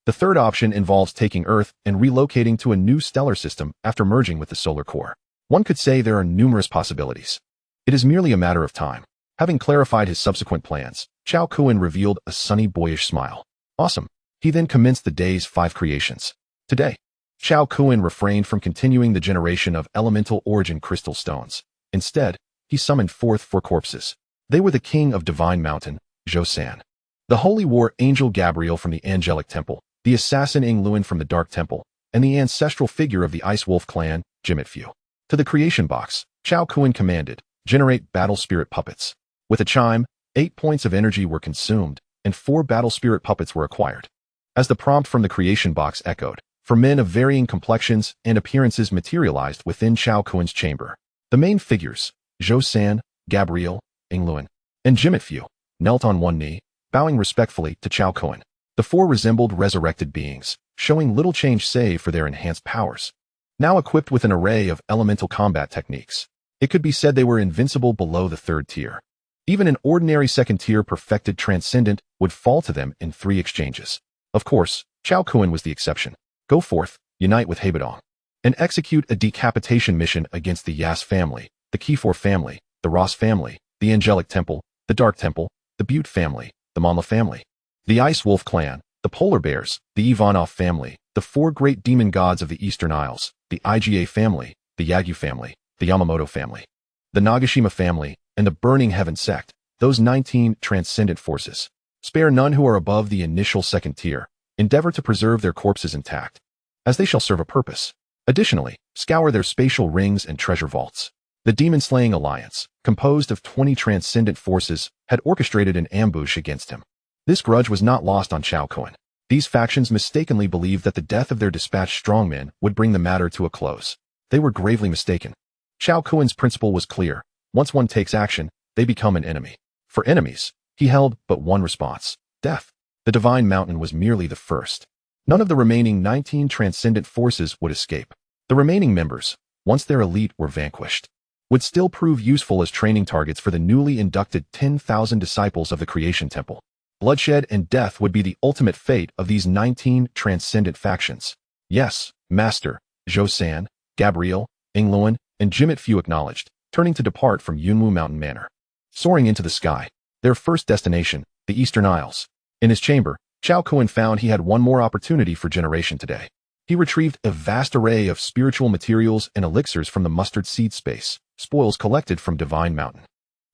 A: The third option involves taking Earth and relocating to a new stellar system after merging with the solar core. One could say there are numerous possibilities. It is merely a matter of time. Having clarified his subsequent plans, Cao Kun revealed a sunny, boyish smile. Awesome. He then commenced the day's 5 creations. Today, Cao Kun refrained from continuing the generation of elemental origin crystal stones. Instead, he summoned forth 4 corpses. They were the king of Divine Mountain, Zhou San, the holy war angel Gabriel from the Angelic Temple, the assassin Ing Luan from the Dark Temple, and the ancestral figure of the Ice Wolf clan, Jimit Fu. To the creation box, Cao Kun commanded, generate battle spirit puppets. With a chime, 8 points of energy were consumed, and 4 battle spirit puppets were acquired. As the prompt from the creation box echoed, 4 men of varying complexions and appearances materialized within Cao Kun's chamber. The main figures, Zhou San, Gabriel, Ing Luan, and Jimit Fu, knelt on one knee, bowing respectfully to Cao Kun. The 4 resembled resurrected beings, showing little change save for their enhanced powers. Now equipped with an array of elemental combat techniques, it could be said they were invincible below the 3rd tier. Even an ordinary 2nd tier perfected transcendent would fall to them in 3 exchanges. Of course, Cao Kun was the exception. Go forth, unite with Hebadong, and execute a decapitation mission against the Yas family, the Kifor family, the Ross family, the Angelic Temple, the Dark Temple, the Butte family, the Manla family, the Ice Wolf clan, the Polar Bears, the Ivanov family, the 4 great demon gods of the Eastern Isles, the IGA family, the Yagyu family, the Yamamoto family, the Nagashima family, and the Burning Heaven sect, those 19 transcendent forces. Spare none who are above the initial 2nd tier. Endeavor to preserve their corpses intact, as they shall serve a purpose. Additionally, scour their spatial rings and treasure vaults. The demon-slaying alliance, composed of 20 transcendent forces, had orchestrated an ambush against him. This grudge was not lost on Cao Kun. These factions mistakenly believed that the death of their dispatched strongmen would bring the matter to a close. They were gravely mistaken. Cao Kun's principle was clear. Once one takes action, they become an enemy. For enemies, he held but one response: death. The Divine Mountain was merely the first. None of the remaining 19 transcendent forces would escape. The remaining members, once their elite were vanquished, would still prove useful as training targets for the newly inducted 10,000 disciples of the Creation Temple. Bloodshed and death would be the ultimate fate of these 19 transcendent factions. Yes, Master, Zhou San, Gabriel, Ing Luan, and Jimit Fu acknowledged, turning to depart from Yunwu Mountain Manor. Soaring into the sky, their first destination, the Eastern Isles. In his chamber, Cao Kun found he had one more opportunity for generation today. He retrieved a vast array of spiritual materials and elixirs from the mustard seed space, spoils collected from Divine Mountain.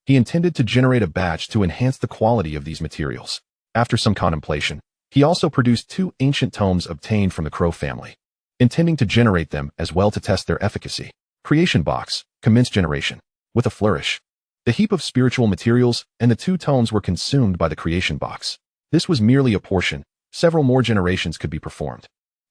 A: He intended to generate a batch to enhance the quality of these materials. After some contemplation, he also produced 2 ancient tomes obtained from the Crow family, intending to generate them as well to test their efficacy. Creation box, commence generation. With a flourish, the heap of spiritual materials and the 2 tomes were consumed by the creation box. This was merely a portion. Several more generations could be performed.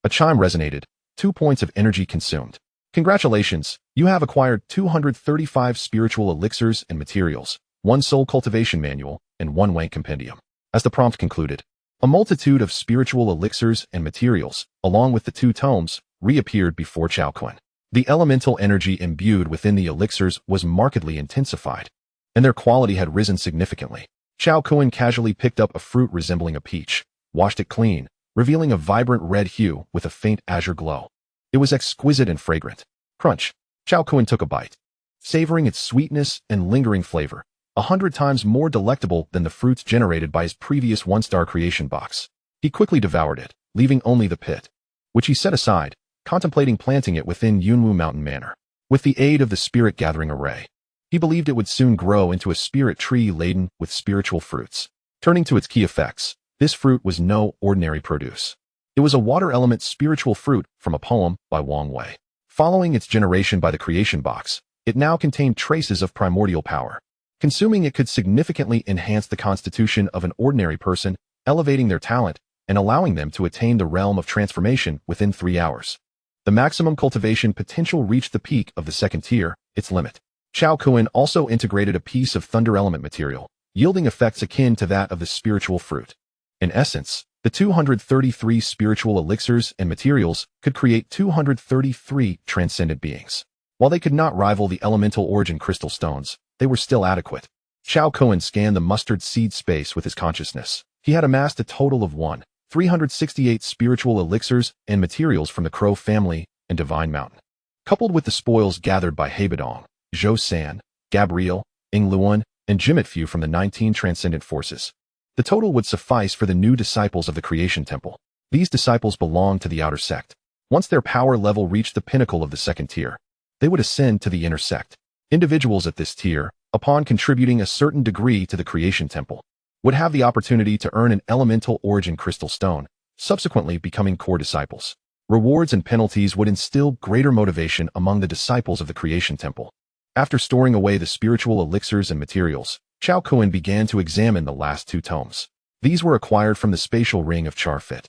A: A chime resonated. 2 points of energy consumed. Congratulations, you have acquired 235 spiritual elixirs and materials, 1 soul cultivation manual, and 1 wank compendium. As the prompt concluded, a multitude of spiritual elixirs and materials, along with the 2 tomes, reappeared before Cao Kun. The elemental energy imbued within the elixirs was markedly intensified, and their quality had risen significantly. Cao Kun casually picked up a fruit resembling a peach, washed it clean, revealing a vibrant red hue with a faint azure glow. It was exquisite and fragrant. Crunch. Cao Kun took a bite, savoring its sweetness and lingering flavor, 100 times more delectable than the fruits generated by his previous 1-star creation box. He quickly devoured it, leaving only the pit, which he set aside, contemplating planting it within Yunwu Mountain Manor. With the aid of the spirit gathering array, he believed it would soon grow into a spirit tree laden with spiritual fruits. Turning to its key effects, this fruit was no ordinary produce. It was a water element spiritual fruit from a poem by Wang Wei. Following its generation by the creation box, it now contained traces of primordial power. Consuming it could significantly enhance the constitution of an ordinary person, elevating their talent and allowing them to attain the realm of transformation within 3 hours. The maximum cultivation potential reached the peak of the 2nd tier, its limit. Cao Kun also integrated a piece of thunder element material, yielding effects akin to that of the spiritual fruit. In essence, the 233 spiritual elixirs and materials could create 233 transcendent beings. While they could not rival the elemental origin crystal stones, they were still adequate. Cao Kun scanned the mustard seed space with his consciousness. He had amassed a total of 368 spiritual elixirs and materials from the Crow family and Divine Mountain. Coupled with the spoils gathered by Hebedong, Zhou San, Gabriel, Ing Luan, and Jimitfu from the 19 transcendent forces, the total would suffice for the new disciples of the Creation Temple. These disciples belonged to the outer sect. Once their power level reached the pinnacle of the 2nd tier, they would ascend to the inner sect. Individuals at this tier, upon contributing a certain degree to the Creation Temple, would have the opportunity to earn an elemental origin crystal stone, subsequently becoming core disciples. Rewards and penalties would instill greater motivation among the disciples of the Creation Temple. After storing away the spiritual elixirs and materials, Cao Kun began to examine the last 2 tomes. These were acquired from the spatial ring of Charfit,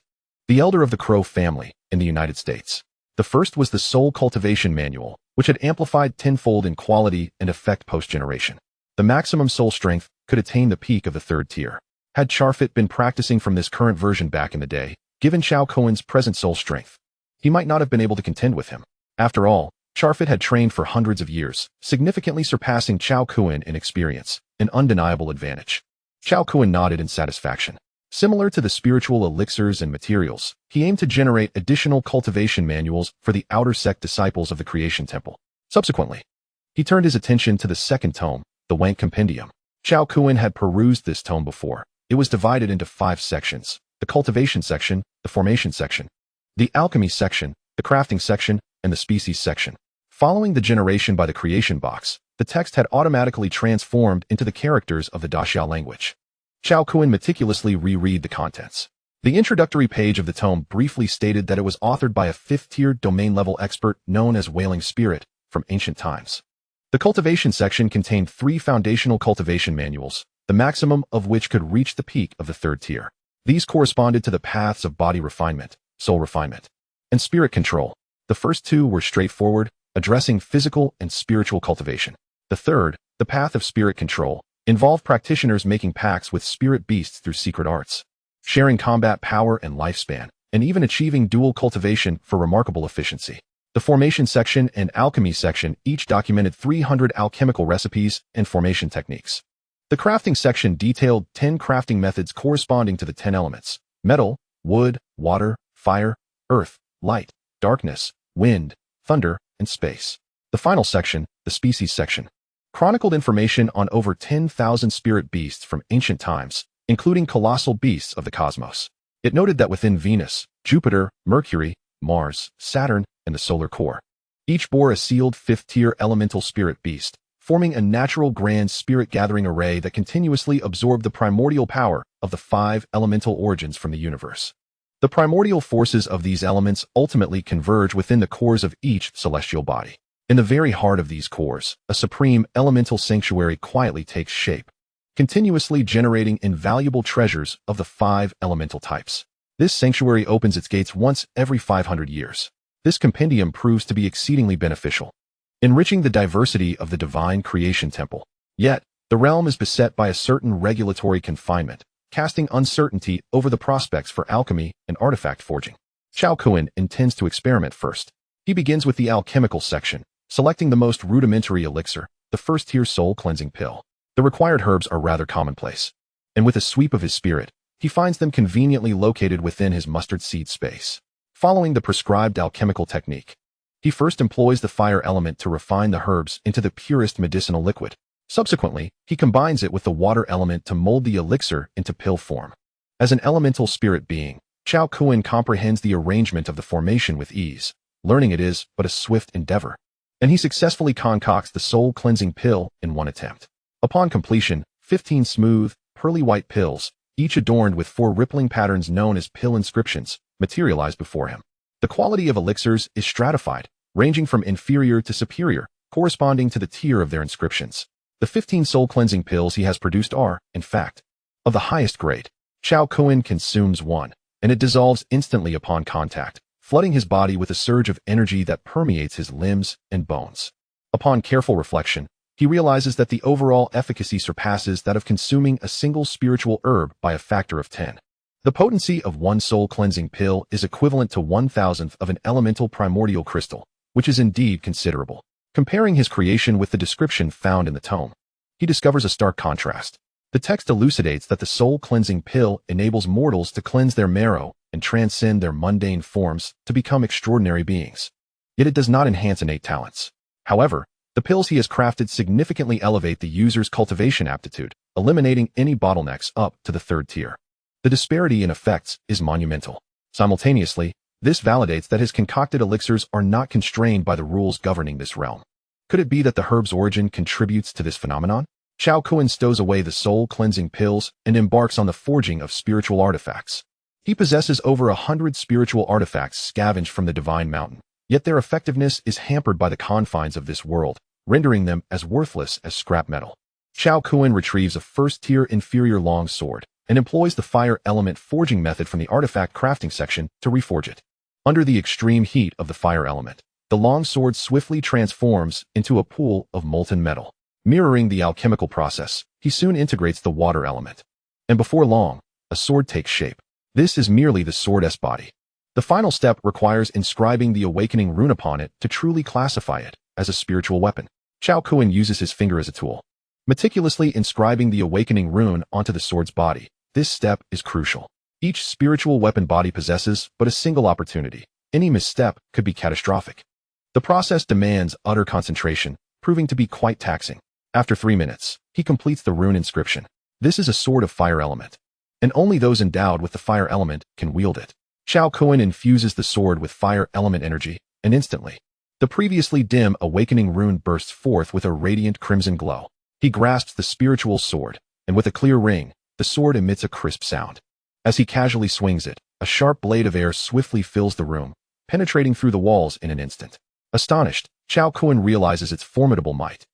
A: the elder of the Crow family, in the United States. The first was the Soul Cultivation Manual, which had amplified tenfold in quality and effect post-generation. The maximum soul strength could attain the peak of the 3rd tier. Had Charfit been practicing from this current version back in the day, given Cao Kun's present soul strength, he might not have been able to contend with him. After all, Charfit had trained for hundreds of years, significantly surpassing Cao Kun in experience, an undeniable advantage. Cao Kun nodded in satisfaction. Similar to the spiritual elixirs and materials, he aimed to generate additional cultivation manuals for the outer sect disciples of the Creation Temple. Subsequently, he turned his attention to the 2nd tome, the Wank Compendium. Cao Kun had perused this tome before. It was divided into 5 sections: the cultivation section, the formation section, the alchemy section, the crafting section, and the species section. Following the generation by the creation box, the text had automatically transformed into the characters of the Daxiao language. Cao Kun meticulously reread the contents. The introductory page of the tome briefly stated that it was authored by a 5th-tier domain-level expert known as Wailing Spirit from ancient times. The cultivation section contained 3 foundational cultivation manuals, the maximum of which could reach the peak of the 3rd tier. These corresponded to the paths of body refinement, soul refinement, and spirit control. The first 2 were straightforward, addressing physical and spiritual cultivation. The third, the path of spirit control, involved practitioners making pacts with spirit beasts through secret arts, sharing combat power and lifespan, and even achieving dual cultivation for remarkable efficiency. The formation section and alchemy section each documented 300 alchemical recipes and formation techniques. The crafting section detailed 10 crafting methods corresponding to the 10 elements: metal, wood, water, fire, earth, light, darkness, wind, thunder, and space. The final section, the species section, chronicled information on over 10,000 spirit beasts from ancient times, including colossal beasts of the cosmos. It noted that within Venus, Jupiter, Mercury, Mars, Saturn, and the solar core. Each bore a sealed fifth-tier elemental spirit beast, forming a natural grand spirit-gathering array that continuously absorbed the primordial power of the 5 elemental origins from the universe. The primordial forces of these elements ultimately converge within the cores of each celestial body. In the very heart of these cores, a supreme elemental sanctuary quietly takes shape, continuously generating invaluable treasures of the 5 elemental types. This sanctuary opens its gates once every 500 years. This compendium proves to be exceedingly beneficial, enriching the diversity of the divine creation temple. Yet, the realm is beset by a certain regulatory confinement, casting uncertainty over the prospects for alchemy and artifact forging. Cao Kun intends to experiment first. He begins with the alchemical section, selecting the most rudimentary elixir, the first-tier soul-cleansing pill. The required herbs are rather commonplace, and with a sweep of his spirit, he finds them conveniently located within his mustard seed space. Following the prescribed alchemical technique, he first employs the fire element to refine the herbs into the purest medicinal liquid. Subsequently, he combines it with the water element to mold the elixir into pill form. As an elemental spirit being, Cao Kun comprehends the arrangement of the formation with ease, learning it is but a swift endeavor, and he successfully concocts the soul-cleansing pill in one attempt. Upon completion, 15 smooth, pearly white pills, each adorned with 4 rippling patterns known as pill inscriptions, materialize before him. The quality of elixirs is stratified, ranging from inferior to superior, corresponding to the tier of their inscriptions. The 15 soul-cleansing pills he has produced are, in fact, of the highest grade. Cao Kun consumes one, and it dissolves instantly upon contact, flooding his body with a surge of energy that permeates his limbs and bones. Upon careful reflection, he realizes that the overall efficacy surpasses that of consuming a single spiritual herb by a factor of 10. The potency of one soul-cleansing pill is equivalent to 1,000th of an elemental primordial crystal, which is indeed considerable. Comparing his creation with the description found in the tome, he discovers a stark contrast. The text elucidates that the soul-cleansing pill enables mortals to cleanse their marrow and transcend their mundane forms to become extraordinary beings. Yet it does not enhance innate talents. However, the pills he has crafted significantly elevate the user's cultivation aptitude, eliminating any bottlenecks up to the 3rd tier. The disparity in effects is monumental. Simultaneously, this validates that his concocted elixirs are not constrained by the rules governing this realm. Could it be that the herb's origin contributes to this phenomenon? Cao Kun stows away the soul-cleansing pills and embarks on the forging of spiritual artifacts. He possesses over 100 spiritual artifacts scavenged from the divine mountain, yet their effectiveness is hampered by the confines of this world, rendering them as worthless as scrap metal. Cao Kun retrieves a first-tier inferior long sword and employs the fire element forging method from the artifact crafting section to reforge it. Under the extreme heat of the fire element, the long sword swiftly transforms into a pool of molten metal. Mirroring the alchemical process, he soon integrates the water element, and before long, a sword takes shape. This is merely the sword's body. The final step requires inscribing the awakening rune upon it to truly classify it as a spiritual weapon. Cao Kun uses his finger as a tool, meticulously inscribing the awakening rune onto the sword's body. This step is crucial. Each spiritual weapon body possesses but a single opportunity. Any misstep could be catastrophic. The process demands utter concentration, proving to be quite taxing. After 3 minutes, he completes the rune inscription. This is a sword of fire element, and only those endowed with the fire element can wield it. Cao Kun infuses the sword with fire element energy, and instantly, the previously dim awakening rune bursts forth with a radiant crimson glow. He grasps the spiritual sword, and with a clear ring, the sword emits a crisp sound. As he casually swings it, a sharp blade of air swiftly fills the room, penetrating through the walls in an instant. Astonished, Cao Kun realizes its formidable might.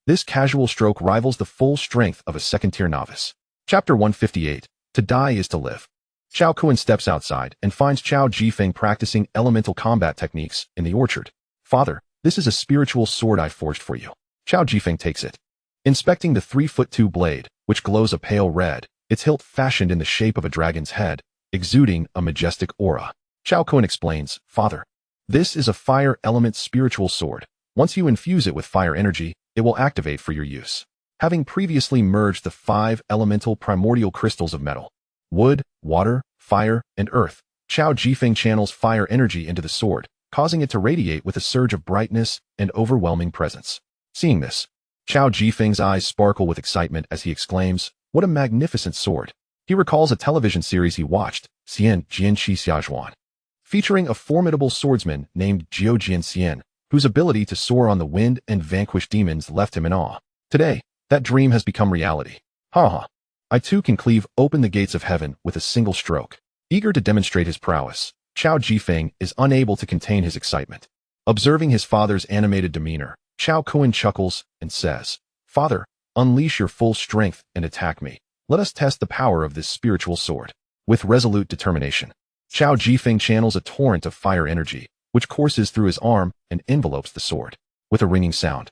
A: This casual stroke rivals the full strength of a second-tier novice. Chapter 158. To die is to live. Cao Kun steps outside and finds Cao Jifeng practicing elemental combat techniques in the orchard. Father, this is a spiritual sword I forged for you. Cao Jifeng takes it. Inspecting the 3'2" blade, which glows a pale red, its hilt fashioned in the shape of a dragon's head, exuding a majestic aura. Cao Kun explains, Father, this is a fire element spiritual sword. Once you infuse it with fire energy, it will activate for your use. Having previously merged the 5 elemental primordial crystals of metal, wood, water, fire, and earth, Cao Jifeng channels fire energy into the sword, causing it to radiate with a surge of brightness and overwhelming presence. Seeing this, Cao Jifeng's eyes sparkle with excitement as he exclaims, what a magnificent sword. He recalls a television series he watched, Xian Jian Qi Xiaozhuan, featuring a formidable swordsman named Jiao Jianxian, whose ability to soar on the wind and vanquish demons left him in awe. Today, that dream has become reality. Ha! I too can cleave open the gates of heaven with a single stroke. Eager to demonstrate his prowess, Cao Jifeng is unable to contain his excitement. Observing his father's animated demeanor, Cao Kun chuckles and says, "Father, unleash your full strength and attack me. Let us test the power of this spiritual sword." With resolute determination, Cao Jifeng channels a torrent of fire energy, which courses through his arm and envelopes the sword. With a ringing sound,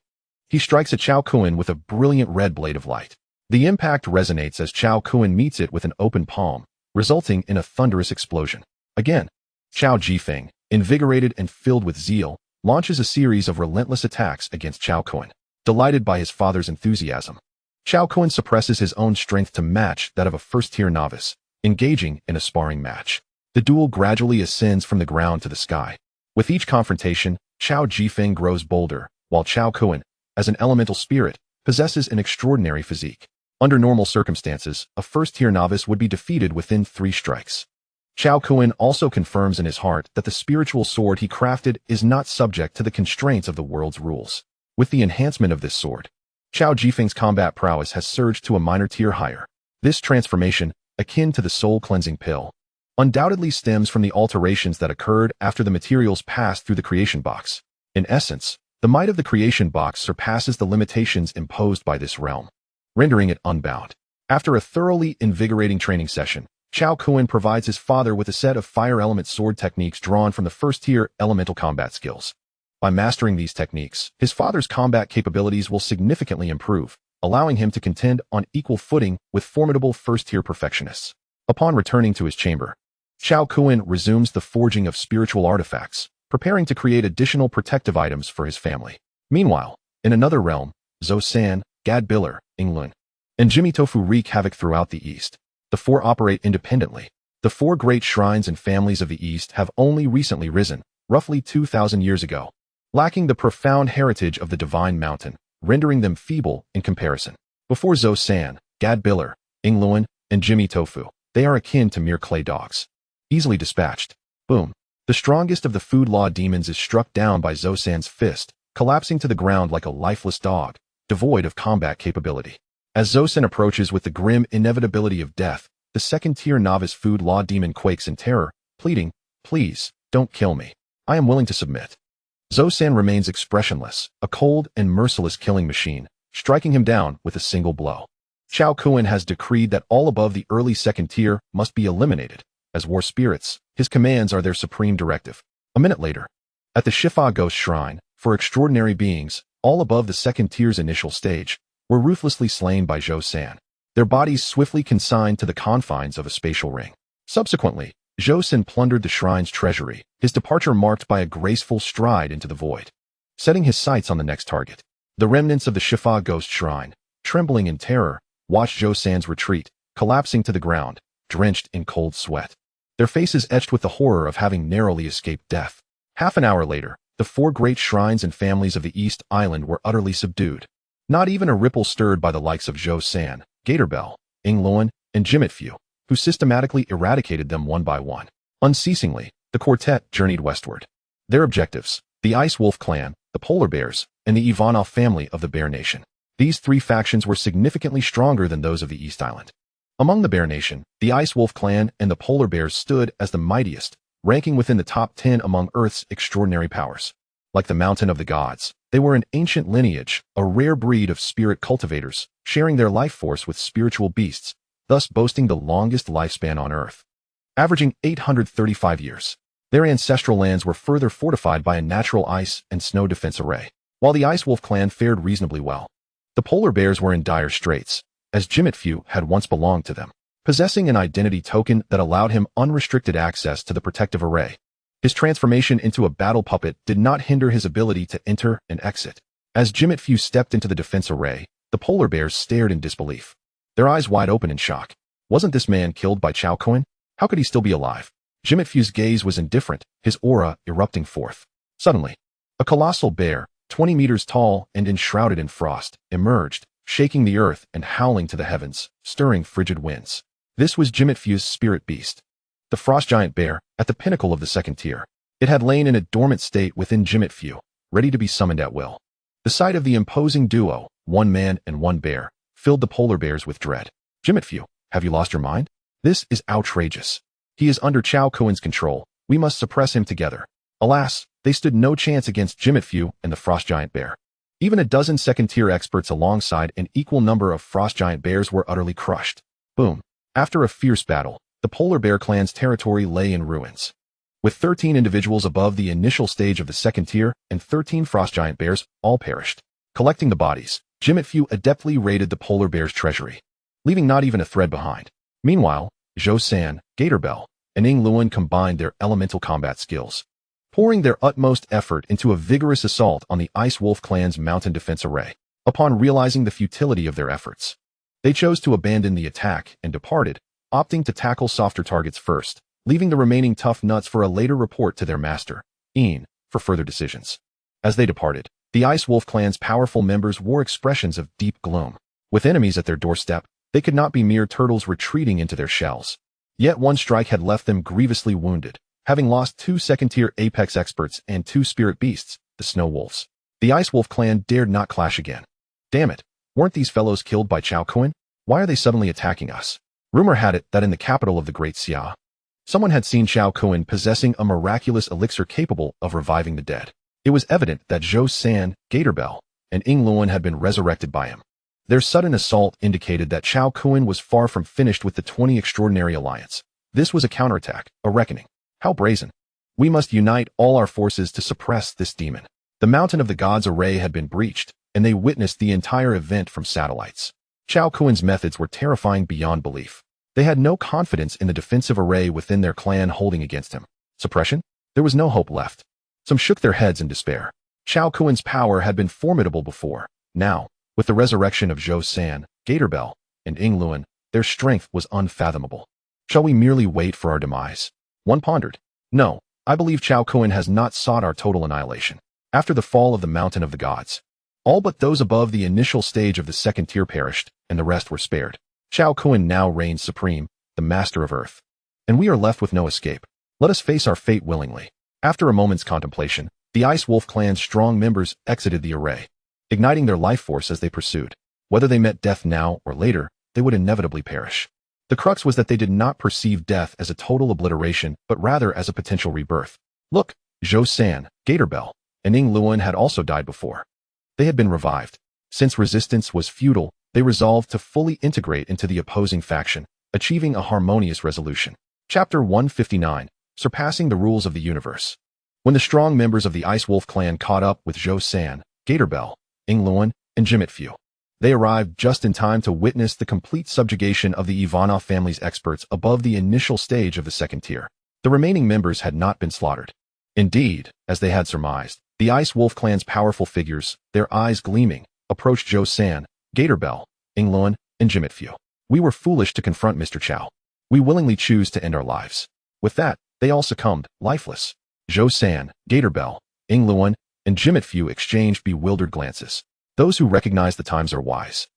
A: he strikes at Cao Kun with a brilliant red blade of light. The impact resonates as Cao Kun meets it with an open palm, resulting in a thunderous explosion. Again, Cao Jifeng, invigorated and filled with zeal, launches a series of relentless attacks against Cao Kun. Delighted by his father's enthusiasm, Cao Kun suppresses his own strength to match that of a first-tier novice, engaging in a sparring match. The duel gradually ascends from the ground to the sky. With each confrontation, Cao Jifeng grows bolder, while Cao Kun, as an elemental spirit, possesses an extraordinary physique. Under normal circumstances, a first-tier novice would be defeated within 3 strikes. Cao Kun also confirms in his heart that the spiritual sword he crafted is not subject to the constraints of the world's rules. With the enhancement of this sword, Cao Jifeng's combat prowess has surged to a minor tier higher. This transformation, akin to the soul-cleansing pill, undoubtedly stems from the alterations that occurred after the materials passed through the creation box. In essence, the might of the creation box surpasses the limitations imposed by this realm, rendering it unbound. After a thoroughly invigorating training session, Cao Kun provides his father with a set of fire element sword techniques drawn from the first-tier elemental combat skills. By mastering these techniques, his father's combat capabilities will significantly improve, allowing him to contend on equal footing with formidable first-tier perfectionists. Upon returning to his chamber, Cao Kun resumes the forging of spiritual artifacts, preparing to create additional protective items for his family. Meanwhile, in another realm, Zhou San, Gad Biller, Yinglun, and Jimmy Tofu wreak havoc throughout the East. The 4 operate independently. The 4 great shrines and families of the East have only recently risen, roughly 2,000 years ago, lacking the profound heritage of the Divine Mountain, rendering them feeble in comparison. Before Zhou San, Gad Biller, Yinglun, and Jimmy Tofu, they are akin to mere clay dogs. Easily dispatched. Boom. The strongest of the food law demons is struck down by Zhou San's fist, collapsing to the ground like a lifeless dog, devoid of combat capability. As Zhou San approaches with the grim inevitability of death, the second-tier novice food law demon quakes in terror, pleading, "Please, don't kill me. I am willing to submit." Zhou San remains expressionless, a cold and merciless killing machine, striking him down with a single blow. Cao Kun has decreed that all above the early second tier must be eliminated. As war spirits, his commands are their supreme directive. A minute later, at the Shifa Ghost Shrine, 4 extraordinary beings, all above the second tier's initial stage, were ruthlessly slain by Zhou San, their bodies swiftly consigned to the confines of a spatial ring. Subsequently, Zhou San plundered the shrine's treasury, his departure marked by a graceful stride into the void. Setting his sights on the next target, the remnants of the Shifa Ghost Shrine, trembling in terror, watched Zhou San's retreat, collapsing to the ground, drenched in cold sweat. Their faces etched with the horror of having narrowly escaped death. Half an hour later, the 4 great shrines and families of the East Island were utterly subdued. Not even a ripple stirred by the likes of Zhou San, Gatorbell, Yinglun, and Jimitfu, who systematically eradicated them one by one. Unceasingly, the quartet journeyed westward. Their objectives: the Ice Wolf clan, the Polar Bears, and the Ivanov family of the Bear Nation. These 3 factions were significantly stronger than those of the East Island. Among the Bear Nation, the Ice Wolf clan and the Polar Bears stood as the mightiest, ranking within the top 10 among Earth's extraordinary powers. Like the Mountain of the Gods, they were an ancient lineage, a rare breed of spirit cultivators, sharing their life force with spiritual beasts, thus boasting the longest lifespan on Earth, averaging 835 years. Their ancestral lands were further fortified by a natural ice and snow defense array. While the Ice Wolf clan fared reasonably well, the Polar Bears were in dire straits, as Jimitfu had once belonged to them, possessing an identity token that allowed him unrestricted access to the protective array. His transformation into a battle puppet did not hinder his ability to enter and exit. As Jimitfu stepped into the defense array, the Polar Bears stared in disbelief, their eyes wide open in shock. Wasn't this man killed by Cao Kun? How could he still be alive? Jimitfu's gaze was indifferent, his aura erupting forth. Suddenly, a colossal bear, 20 meters tall and enshrouded in frost, emerged, shaking the earth and howling to the heavens, stirring frigid winds. This was Jimitfu's spirit beast. the frost giant bear, at the pinnacle of the second tier. It had lain in a dormant state within Jimit Fu, ready to be summoned at will. The sight of the imposing duo, one man and one bear, filled the polar bears with dread. Jimit Fu, have you lost your mind? This is outrageous. He is under Cao Kun's control. We must suppress him together. Alas, they stood no chance against Jimit Fu and the frost giant bear. Even a dozen second-tier experts alongside an equal number of frost giant bears were utterly crushed. Boom. After a fierce battle, the polar bear clan's territory lay in ruins. With 13 individuals above the initial stage of the second tier and 13 frost giant bears, all perished. Collecting the bodies, Jimit Fu adeptly raided the polar bear's treasury, leaving not even a thread behind. Meanwhile, Zhou San, Gator Bell, and Ying Luan combined their elemental combat skills, pouring their utmost effort into a vigorous assault on the Ice Wolf clan's mountain defense array. Upon realizing the futility of their efforts, they chose to abandon the attack and departed, opting to tackle softer targets first, leaving the remaining tough nuts for a later report to their master, Ian, for further decisions. As they departed, the Ice Wolf clan's powerful members wore expressions of deep gloom. With enemies at their doorstep, they could not be mere turtles retreating into their shells. Yet one strike had left them grievously wounded, having lost 2 second-tier apex experts and 2 spirit beasts, the Snow Wolves. The Ice Wolf clan dared not clash again. Damn it, weren't these fellows killed by Cao Kun? Why are they suddenly attacking us? Rumor had it that in the capital of the Great Xia, someone had seen Cao Kun possessing a miraculous elixir capable of reviving the dead. It was evident that Zhou San, Gator Bell, and Ying Luan had been resurrected by him. Their sudden assault indicated that Cao Kun was far from finished with the 20 Extraordinary Alliance. This was a counterattack, a reckoning. How brazen. We must unite all our forces to suppress this demon. The Mountain of the Gods array had been breached, and they witnessed the entire event from satellites. Cao Kun's methods were terrifying beyond belief. They had no confidence in the defensive array within their clan holding against him. Suppression? There was no hope left. Some shook their heads in despair. Cao Kun's power had been formidable before. Now, with the resurrection of Zhou San, Gator Bell, and Ying Luan, their strength was unfathomable. Shall we merely wait for our demise? One pondered. No, I believe Cao Kun has not sought our total annihilation. After the fall of the Mountain of the Gods, all but those above the initial stage of the second tier perished, and the rest were spared. Cao Kun now reigns supreme, the master of earth. And we are left with no escape. Let us face our fate willingly. After a moment's contemplation, the Ice Wolf clan's strong members exited the array, igniting their life force as they pursued. Whether they met death now or later, they would inevitably perish. The crux was that they did not perceive death as a total obliteration, but rather as a potential rebirth. Look, Zhou San, Gator Bell, and Ying Luan had also died before. They had been revived. Since resistance was futile, they resolved to fully integrate into the opposing faction, achieving a harmonious resolution. Chapter 159, Surpassing the Rules of the Universe. When the strong members of the Ice Wolf clan caught up with Zhou San, Gator Bell, Ying Luan, and Jimit Fu, they arrived just in time to witness the complete subjugation of the Ivanov family's experts above the initial stage of the second tier. The remaining members had not been slaughtered. Indeed, as they had surmised, the Ice Wolf clan's powerful figures, their eyes gleaming, approached Zhou San, Gator Bell, Ying Luan, and Jimit Fu. We were foolish to confront Mr. Cao. We willingly choose to end our lives. With that, they all succumbed, lifeless. Zhou San, Gator Bell, Ying Luan, and Jimit Fu exchanged bewildered glances. Those who recognize the times are wise.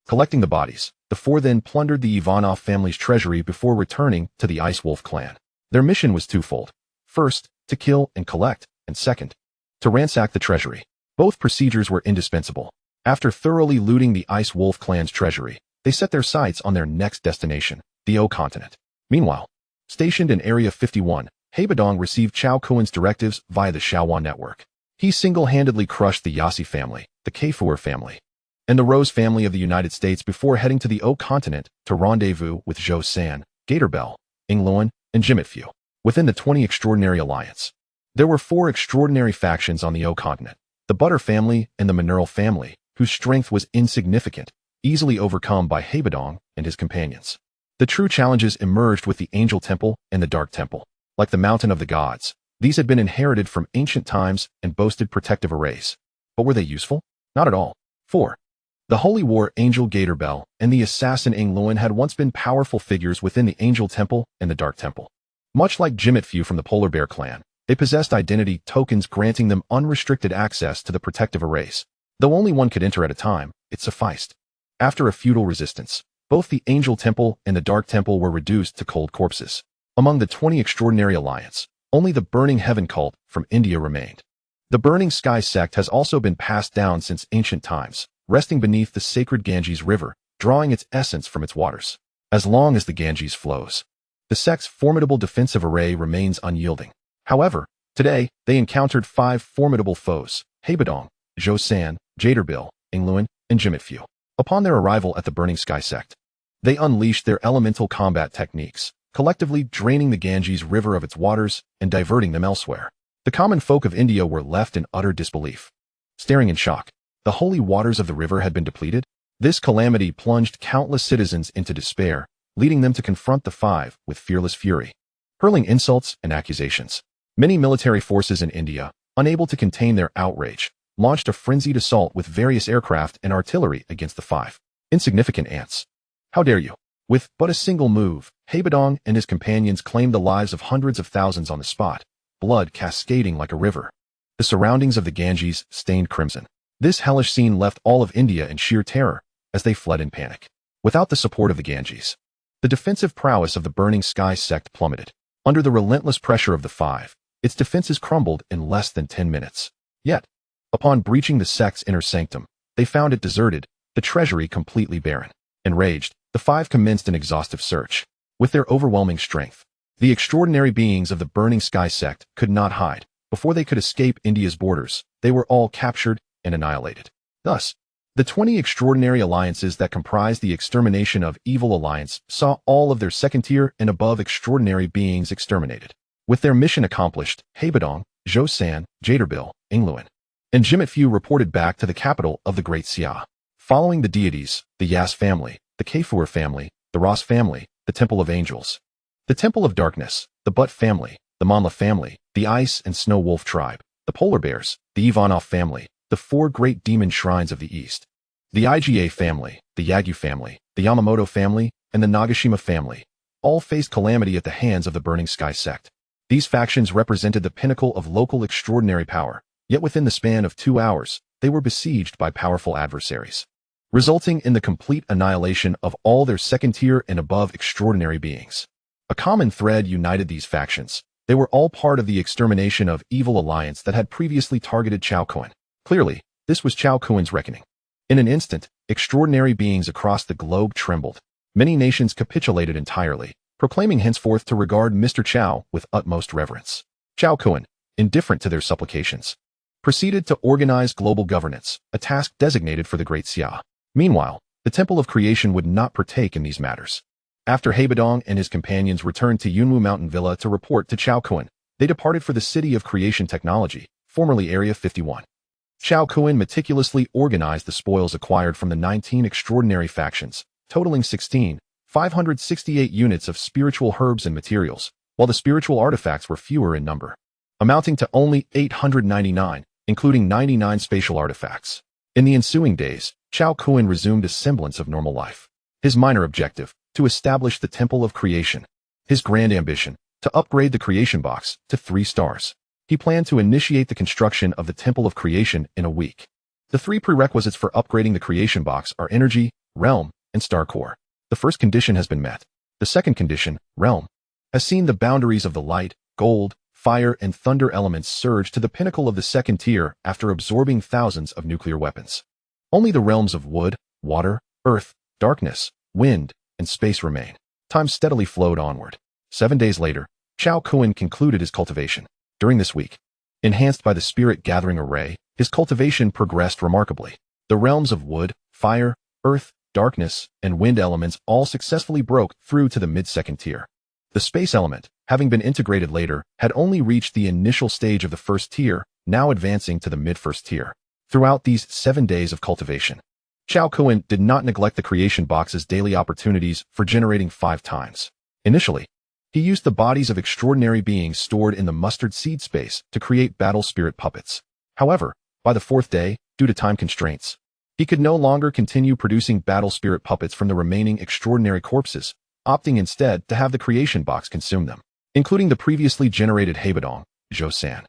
A: Collecting the bodies, the four then plundered the Ivanov family's treasury before returning to the Ice Wolf clan. Their mission was twofold. First, to kill and collect, and second, to ransack the treasury. Both procedures were indispensable. After thoroughly looting the Ice Wolf clan's treasury, they set their sights on their next destination, the O continent. Meanwhile, stationed in Area 51, Heibadong received Cao Kun's directives via the Shaowan network. He single-handedly crushed the Yassi family, the Keifuer family, and the Rose family of the United States before heading to the O continent to rendezvous with Zhou San, Gator Bell, Ying Luan, and Jimit Fu. Within the 20 Extraordinary Alliance, there were 4 extraordinary factions on the O continent: the Butter family and the Mineral family, whose strength was insignificant, easily overcome by Heibadong and his companions. The true challenges emerged with the Angel Temple and the Dark Temple. Like the Mountain of the Gods, these had been inherited from ancient times and boasted protective arrays. But were they useful? Not at all. 4. The Holy War Angel Gator Bell and the assassin Ying Luan had once been powerful figures within the Angel Temple and the Dark Temple. Much like Jimit Fu from the Polar Bear clan, they possessed identity tokens granting them unrestricted access to the protective arrays. Though only one could enter at a time, it sufficed. After a futile resistance, both the Angel Temple and the Dark Temple were reduced to cold corpses. Among the 20 extraordinary alliance, only the Burning Heaven cult from India remained. The Burning Sky sect has also been passed down since ancient times, resting beneath the sacred Ganges River, drawing its essence from its waters. As long as the Ganges flows, the sect's formidable defensive array remains unyielding. However, today, they encountered 5 formidable foes: Haibadong, Joseon, Jaderbil, Ingluan, and Jimitfu. Upon their arrival at the Burning Sky sect, they unleashed their elemental combat techniques, collectively draining the Ganges River of its waters and diverting them elsewhere. The common folk of India were left in utter disbelief, staring in shock. The holy waters of the river had been depleted. This calamity plunged countless citizens into despair, leading them to confront the 5 with fearless fury, hurling insults and accusations. Many military forces in India, unable to contain their outrage, launched a frenzied assault with various aircraft and artillery against the 5 insignificant ants. How dare you? With but a single move, Haibadong and his companions claimed the lives of hundreds of thousands on the spot, blood cascading like a river. The surroundings of the Ganges stained crimson. This hellish scene left all of India in sheer terror as they fled in panic. Without the support of the Ganges, the defensive prowess of the Burning Sky sect plummeted. Under the relentless pressure of the 5, its defenses crumbled in less than 10 minutes. Yet, upon breaching the sect's inner sanctum, they found it deserted, the treasury completely barren. Enraged, the 5 commenced an exhaustive search. With their overwhelming strength, the extraordinary beings of the Burning Sky sect could not hide. Before they could escape India's borders, they were all captured and annihilated. Thus, the 20 extraordinary alliances that comprise the extermination of evil alliance saw all of their second-tier and above extraordinary beings exterminated. With their mission accomplished, Haibadong, Joseon, Jaderbil, Ingluan, and Jimitfu reported back to the capital of the Great Xia. Following the deities, the Yas family, the Kafur family, the Ross family, the Temple of Angels, the Temple of Darkness, the Butt family, the Manla family, the Ice and Snow Wolf tribe, the Polar Bears, the Ivanov family, the 4 great demon shrines of the East, the Iga family, the Yagyu family, the Yamamoto family, and the Nagashima family, all faced calamity at the hands of the Burning Sky sect. These factions represented the pinnacle of local extraordinary power, yet within the span of 2 hours, they were besieged by powerful adversaries, resulting in the complete annihilation of all their second-tier and above extraordinary beings. A common thread united these factions. They were all part of the extermination of evil alliance that had previously targeted Cao Kun. Clearly, this was Cao Kun's reckoning. In an instant, extraordinary beings across the globe trembled. Many nations capitulated entirely, proclaiming henceforth to regard Mr. Cao with utmost reverence. Cao Kun, indifferent to their supplications, proceeded to organize global governance, a task designated for the Great Xia. Meanwhile, the Temple of Creation would not partake in these matters. After Haibadong and his companions returned to Yunwu Mountain Villa to report to Cao Kun, they departed for the City of Creation Technology, formerly Area 51. Cao Kun meticulously organized the spoils acquired from the 19 extraordinary factions, totaling 568 units of spiritual herbs and materials, while the spiritual artifacts were fewer in number, amounting to only 899, including 99 spatial artifacts. In the ensuing days, Cao Kun resumed a semblance of normal life. His minor objective, to establish the Temple of Creation. His grand ambition, to upgrade the Creation Box to 3 stars. He planned to initiate the construction of the Temple of Creation in a week. The 3 prerequisites for upgrading the Creation Box are energy, realm, and star core. The first condition has been met. The second condition, realm, has seen the boundaries of the light, gold, fire, and thunder elements surge to the pinnacle of the second tier after absorbing thousands of nuclear weapons. Only the realms of wood, water, earth, darkness, wind, and space remain. Time steadily flowed onward. 7 days later, Cao Kun concluded his cultivation. During this week, enhanced by the spirit gathering array, his cultivation progressed remarkably. The realms of wood, fire, earth, darkness, and wind elements all successfully broke through to the mid-second tier. The space element, having been integrated later, had only reached the initial stage of the first tier, now advancing to the mid-first tier. Throughout these 7 days of cultivation, Cao Kun did not neglect the Creation Box's daily opportunities for generating 5 times. Initially, he used the bodies of extraordinary beings stored in the mustard seed space to create battle spirit puppets. However, by the 4th day, due to time constraints, he could no longer continue producing battle spirit puppets from the remaining extraordinary corpses, opting instead to have the Creation Box consume them, including the previously generated Haibadong, Joseon,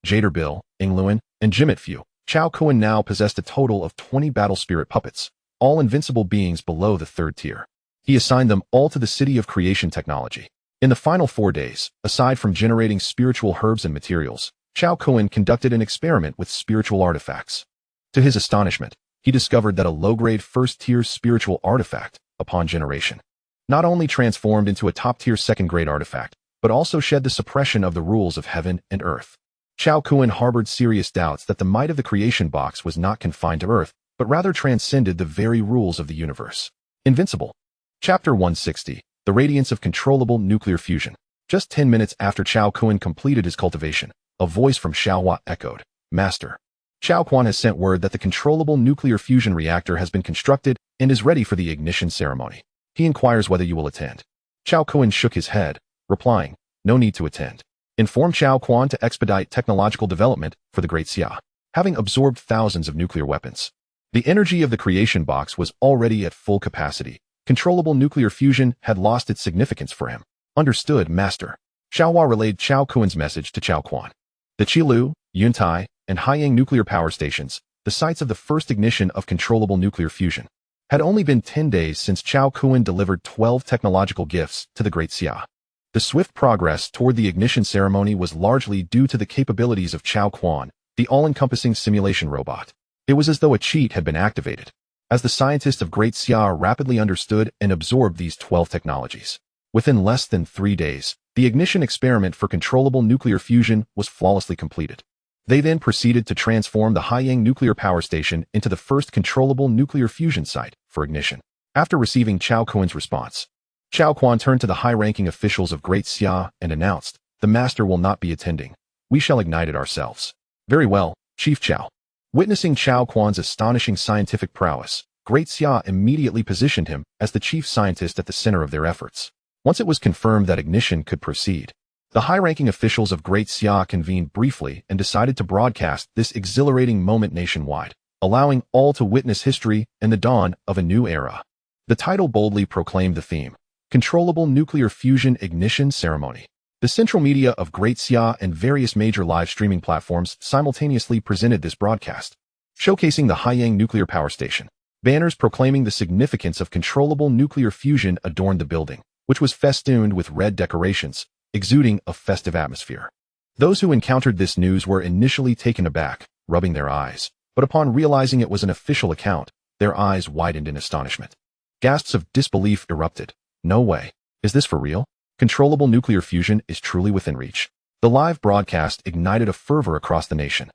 A: Jaderbil, Ingluan, and Jimitfu. Cao Kun now possessed a total of 20 battle spirit puppets, all invincible beings below the 3rd tier. He assigned them all to the City of Creation Technology. In the final 4 days, aside from generating spiritual herbs and materials, Cao Kun conducted an experiment with spiritual artifacts. To his astonishment, he discovered that a low-grade first-tier spiritual artifact, upon generation, not only transformed into a top-tier second-grade artifact, but also shed the suppression of the rules of heaven and earth. Cao Kun harbored serious doubts that the might of the creation box was not confined to earth, but rather transcended the very rules of the universe. Invincible. Chapter 160. The Radiance of Controllable Nuclear Fusion. Just 10 minutes after Cao Kun completed his cultivation, a voice from Xiaohua echoed, "Master, Cao Kun has sent word that the controllable nuclear fusion reactor has been constructed and is ready for the ignition ceremony. He inquires whether you will attend." Cao Kun shook his head, replying, "No need to attend. Inform Cao Kun to expedite technological development for the Great Xia." Having absorbed thousands of nuclear weapons, the energy of the creation box was already at full capacity. Controllable nuclear fusion had lost its significance for him. "Understood, Master." Xiaohua relayed Cao Kun's message to Cao Kun. The Qilu, Yuntai, and Haiyang nuclear power stations, the sites of the first ignition of controllable nuclear fusion, had only been 10 days since Cao Kun delivered 12 technological gifts to the Great Xia. The swift progress toward the ignition ceremony was largely due to the capabilities of Cao Kun, the all-encompassing simulation robot. It was as though a cheat had been activated, as the scientists of Great Xia rapidly understood and absorbed these 12 technologies. Within less than 3 days, the ignition experiment for controllable nuclear fusion was flawlessly completed. They then proceeded to transform the Haiyang nuclear power station into the first controllable nuclear fusion site for ignition. After receiving Cao Kun's response, Cao Kun turned to the high-ranking officials of Great Xia and announced, "The master will not be attending. We shall ignite it ourselves." "Very well, Chief Cao." Witnessing Cao Kun's astonishing scientific prowess, Great Xia immediately positioned him as the chief scientist at the center of their efforts. Once it was confirmed that ignition could proceed, the high-ranking officials of Great Xia convened briefly and decided to broadcast this exhilarating moment nationwide, allowing all to witness history and the dawn of a new era. The title boldly proclaimed the theme, Controllable Nuclear Fusion Ignition Ceremony. The central media of Great Xia and various major live streaming platforms simultaneously presented this broadcast, showcasing the Haiyang nuclear power station. Banners proclaiming the significance of controllable nuclear fusion adorned the building, which was festooned with red decorations, exuding a festive atmosphere. Those who encountered this news were initially taken aback, rubbing their eyes, but upon realizing it was an official account, their eyes widened in astonishment. Gasps of disbelief erupted. "No way. Is this for real? Controllable nuclear fusion is truly within reach." The live broadcast ignited a fervor across the nation,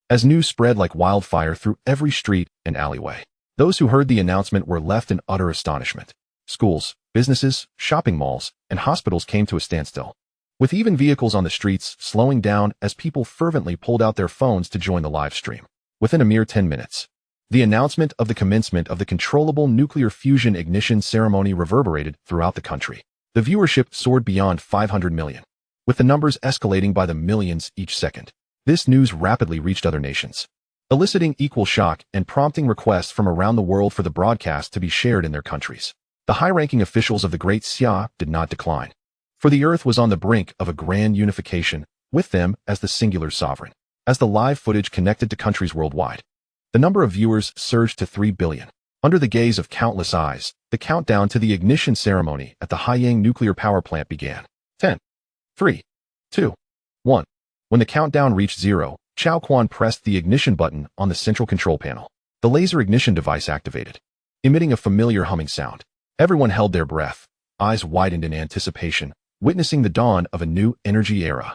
A: as news spread like wildfire through every street and alleyway. Those who heard the announcement were left in utter astonishment. Schools, businesses, shopping malls, and hospitals came to a standstill, with even vehicles on the streets slowing down as people fervently pulled out their phones to join the live stream. Within a mere 10 minutes, the announcement of the commencement of the controllable nuclear fusion ignition ceremony reverberated throughout the country. The viewership soared beyond 500 million, with the numbers escalating by the millions each second. This news rapidly reached other nations, eliciting equal shock and prompting requests from around the world for the broadcast to be shared in their countries. The high-ranking officials of the Great Xia did not decline, for the earth was on the brink of a grand unification, with them as the singular sovereign. As the live footage connected to countries worldwide, the number of viewers surged to 3 billion. Under the gaze of countless eyes, the countdown to the ignition ceremony at the Haiyang nuclear power plant began. 10, 3, 2, 1. When the countdown reached 0, Cao Kun pressed the ignition button on the central control panel. The laser ignition device activated, emitting a familiar humming sound. Everyone held their breath, eyes widened in anticipation, witnessing the dawn of a new energy era.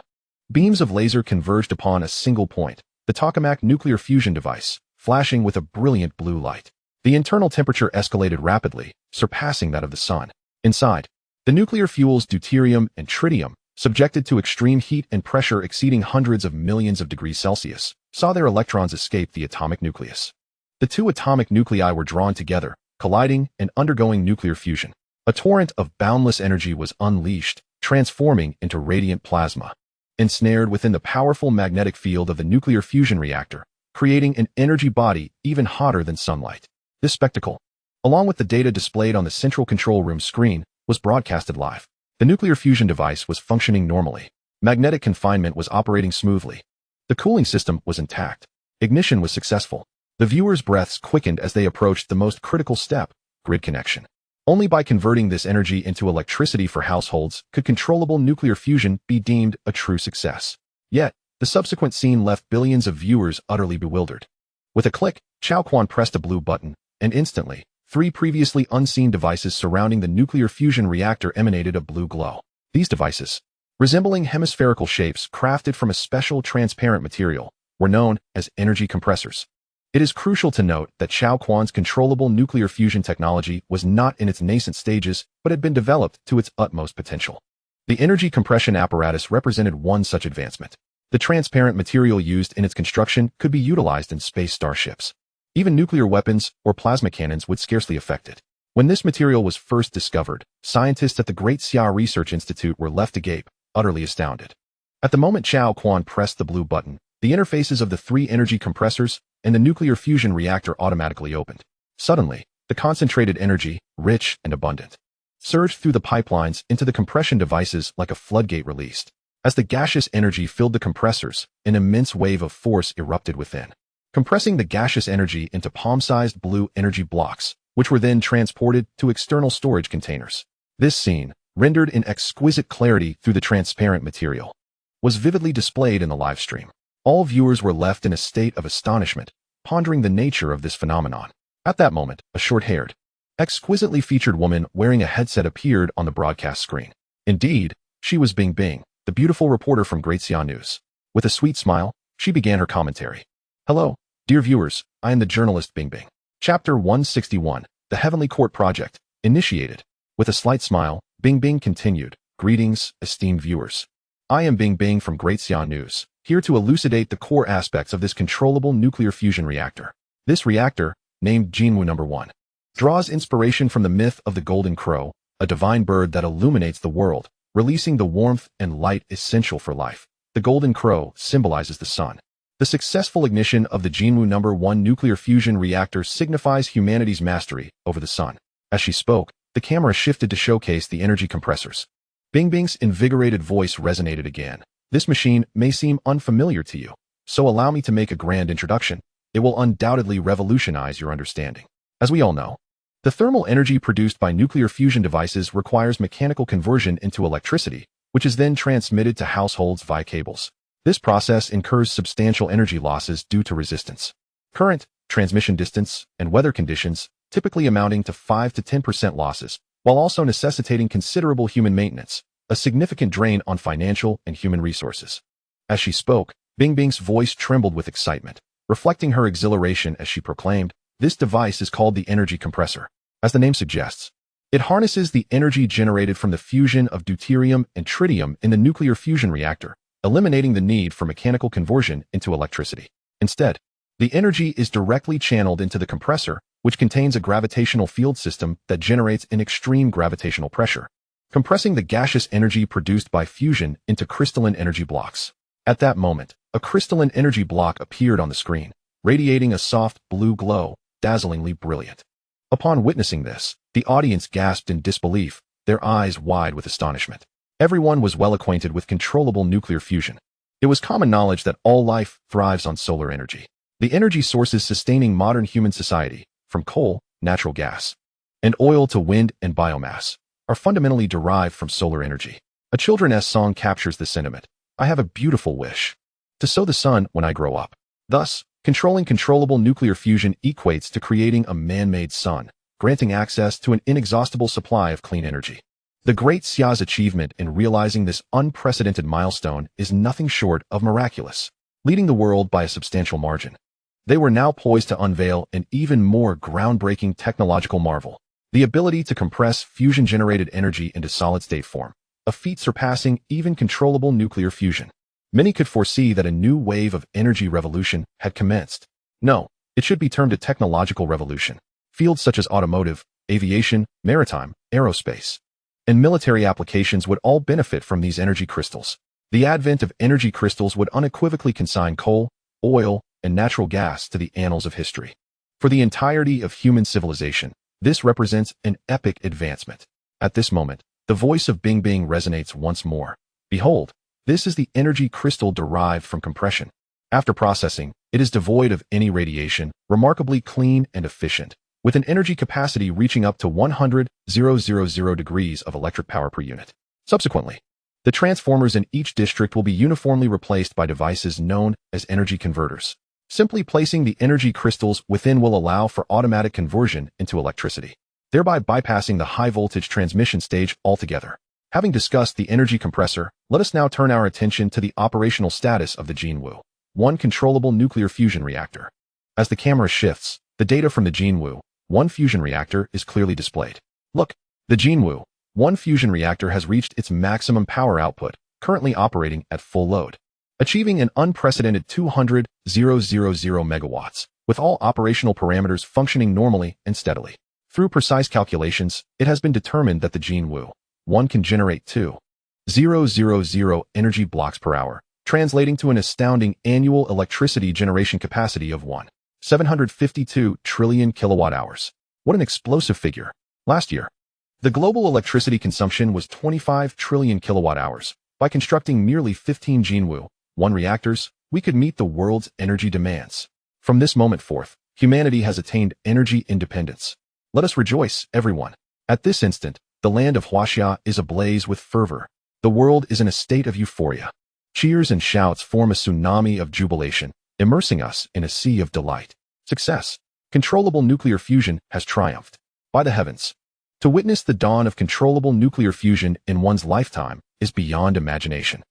A: Beams of laser converged upon a single point, the tokamak nuclear fusion device, flashing with a brilliant blue light. The internal temperature escalated rapidly, surpassing that of the sun. Inside, the nuclear fuels deuterium and tritium, subjected to extreme heat and pressure exceeding hundreds of millions of degrees Celsius, saw their electrons escape the atomic nucleus. The two atomic nuclei were drawn together, colliding and undergoing nuclear fusion. A torrent of boundless energy was unleashed, transforming into radiant plasma, ensnared within the powerful magnetic field of the nuclear fusion reactor, creating an energy body even hotter than sunlight. This spectacle, along with the data displayed on the central control room screen, was broadcasted live. The nuclear fusion device was functioning normally. Magnetic confinement was operating smoothly. The cooling system was intact. Ignition was successful. The viewers' breaths quickened as they approached the most critical step, grid connection. Only by converting this energy into electricity for households could controllable nuclear fusion be deemed a true success. Yet, the subsequent scene left billions of viewers utterly bewildered. With a click, Cao Kun pressed a blue button, and instantly, 3 previously unseen devices surrounding the nuclear fusion reactor emanated a blue glow. These devices, resembling hemispherical shapes crafted from a special transparent material, were known as energy compressors. It is crucial to note that Cao Kun's controllable nuclear fusion technology was not in its nascent stages but had been developed to its utmost potential. The energy compression apparatus represented one such advancement. The transparent material used in its construction could be utilized in space starships. Even nuclear weapons or plasma cannons would scarcely affect it. When this material was first discovered, scientists at the Great Xia Research Institute were left agape, utterly astounded. At the moment Cao Kun pressed the blue button, the interfaces of the 3 energy compressors and the nuclear fusion reactor automatically opened. Suddenly, the concentrated energy, rich and abundant, surged through the pipelines into the compression devices like a floodgate released. As the gaseous energy filled the compressors, an immense wave of force erupted within, compressing the gaseous energy into palm-sized blue energy blocks, which were then transported to external storage containers. This scene, rendered in exquisite clarity through the transparent material, was vividly displayed in the live stream. All viewers were left in a state of astonishment, pondering the nature of this phenomenon. At that moment, a short-haired, exquisitely featured woman wearing a headset appeared on the broadcast screen. Indeed, she was Bing Bing, the beautiful reporter from Great Xia News. With a sweet smile, she began her commentary. Hello, dear viewers, I am the journalist Bing Bing. Chapter 161, The Heavenly Court Project, initiated. With a slight smile, Bing Bing continued. Greetings, esteemed viewers. I am Bing Bing from Great Xia News, here to elucidate the core aspects of this controllable nuclear fusion reactor. This reactor, named Jinwu No. 1, draws inspiration from the myth of the golden crow, a divine bird that illuminates the world, releasing the warmth and light essential for life. The golden crow symbolizes the sun. The successful ignition of the Jinwu No. 1 nuclear fusion reactor signifies humanity's mastery over the sun. As she spoke, the camera shifted to showcase the energy compressors. Bing Bing's invigorated voice resonated again. This machine may seem unfamiliar to you, so allow me to make a grand introduction. It will undoubtedly revolutionize your understanding. As we all know, the thermal energy produced by nuclear fusion devices requires mechanical conversion into electricity, which is then transmitted to households via cables. This process incurs substantial energy losses due to resistance, current, transmission distance, and weather conditions, typically amounting to 5 to 10% losses, while also necessitating considerable human maintenance, a significant drain on financial and human resources. As she spoke, Bing Bing's voice trembled with excitement, reflecting her exhilaration as she proclaimed, "This device is called the energy compressor." As the name suggests, it harnesses the energy generated from the fusion of deuterium and tritium in the nuclear fusion reactor, eliminating the need for mechanical conversion into electricity. Instead, the energy is directly channeled into the compressor, which contains a gravitational field system that generates an extreme gravitational pressure, compressing the gaseous energy produced by fusion into crystalline energy blocks. At that moment, a crystalline energy block appeared on the screen, radiating a soft blue glow, dazzlingly brilliant. Upon witnessing this, the audience gasped in disbelief, their eyes wide with astonishment. Everyone was well acquainted with controllable nuclear fusion. It was common knowledge that all life thrives on solar energy. The energy sources sustaining modern human society, from coal, natural gas, and oil to wind and biomass, are fundamentally derived from solar energy. A children's song captures the sentiment. I have a beautiful wish to sow the sun when I grow up. Thus, controlling controllable nuclear fusion equates to creating a man-made sun, granting access to an inexhaustible supply of clean energy. The Great Xia's achievement in realizing this unprecedented milestone is nothing short of miraculous, leading the world by a substantial margin. They were now poised to unveil an even more groundbreaking technological marvel, the ability to compress fusion-generated energy into solid-state form, a feat surpassing even controllable nuclear fusion. Many could foresee that a new wave of energy revolution had commenced. No, it should be termed a technological revolution. Fields such as automotive, aviation, maritime, aerospace, and military applications would all benefit from these energy crystals. The advent of energy crystals would unequivocally consign coal, oil, and natural gas to the annals of history. For the entirety of human civilization, this represents an epic advancement. At this moment, the voice of Bing Bing resonates once more. Behold, this is the energy crystal derived from compression. After processing, it is devoid of any radiation, remarkably clean and efficient. with an energy capacity reaching up to 100,000 degrees of electric power per unit. Subsequently, the transformers in each district will be uniformly replaced by devices known as energy converters. Simply placing the energy crystals within will allow for automatic conversion into electricity, thereby bypassing the high-voltage transmission stage altogether. Having discussed the energy compressor, let us now turn our attention to the operational status of the Jinwu, one controllable nuclear fusion reactor. As the camera shifts, the data from the Jinwu, one fusion reactor is clearly displayed. Look, the Jinwu, one fusion reactor has reached its maximum power output, currently operating at full load, achieving an unprecedented 200,000 megawatts, with all operational parameters functioning normally and steadily. Through precise calculations, it has been determined that the Jinwu, one can generate 2,000 energy blocks per hour, translating to an astounding annual electricity generation capacity of 752 trillion kilowatt-hours. What an explosive figure. Last year, the global electricity consumption was 25 trillion kilowatt-hours. By constructing merely 15 Jinwu, 1 reactors, we could meet the world's energy demands. From this moment forth, humanity has attained energy independence. Let us rejoice, everyone. At this instant, the land of Huaxia is ablaze with fervor. The world is in a state of euphoria. Cheers and shouts form a tsunami of jubilation, immersing us in a sea of delight. Success. Controllable nuclear fusion has triumphed. By the heavens. To witness the dawn of controllable nuclear fusion in one's lifetime is beyond imagination.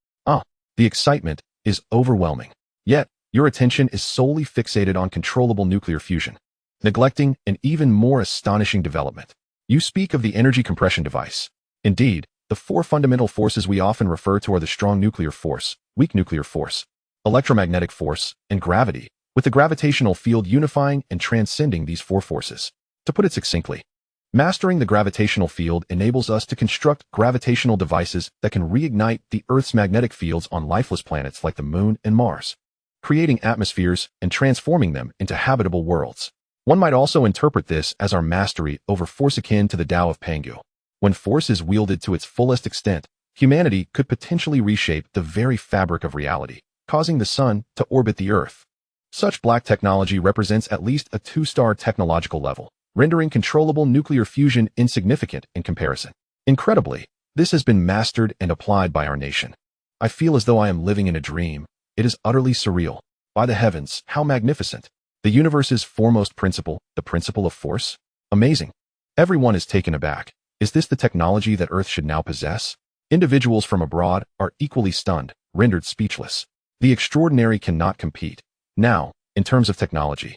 A: The excitement is overwhelming. Yet, your attention is solely fixated on controllable nuclear fusion, neglecting an even more astonishing development. You speak of the energy compression device. Indeed, the 4 fundamental forces we often refer to are the strong nuclear force, weak nuclear force, electromagnetic force, and gravity, with the gravitational field unifying and transcending these 4 forces. To put it succinctly, mastering the gravitational field enables us to construct gravitational devices that can reignite the Earth's magnetic fields on lifeless planets like the Moon and Mars, creating atmospheres and transforming them into habitable worlds. One might also interpret this as our mastery over force akin to the Tao of Pangu. When force is wielded to its fullest extent, humanity could potentially reshape the very fabric of reality, causing the sun to orbit the Earth. Such black technology represents at least a 2-star technological level, rendering controllable nuclear fusion insignificant in comparison. Incredibly, this has been mastered and applied by our nation. I feel as though I am living in a dream. It is utterly surreal. By the heavens, how magnificent! The universe's foremost principle, the principle of force? Amazing. Everyone is taken aback. Is this the technology that Earth should now possess? Individuals from abroad are equally stunned, rendered speechless. The extraordinary cannot compete. Now, in terms of technology,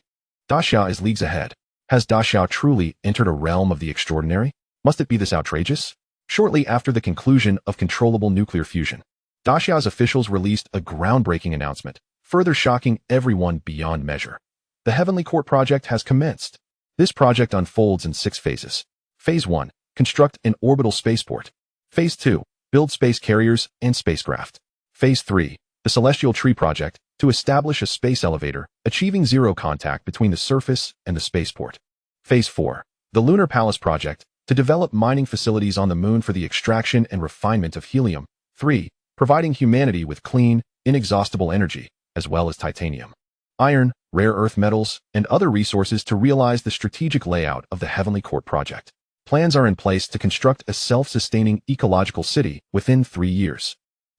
A: Daxia is leagues ahead. Has Daxia truly entered a realm of the extraordinary? Must it be this outrageous? Shortly after the conclusion of controllable nuclear fusion, Daxia's officials released a groundbreaking announcement, further shocking everyone beyond measure. The Heavenly Court project has commenced. This project unfolds in 6 phases. Phase 1. Construct an orbital spaceport. Phase 2. Build space carriers and spacecraft. Phase 3. The Celestial Tree project, to establish a space elevator, achieving zero contact between the surface and the spaceport. Phase 4. The Lunar Palace project, to develop mining facilities on the moon for the extraction and refinement of helium. 3. Providing humanity with clean, inexhaustible energy, as well as titanium, iron, rare earth metals, and other resources to realize the strategic layout of the Heavenly Court project. Plans are in place to construct a self-sustaining ecological city within 3 years.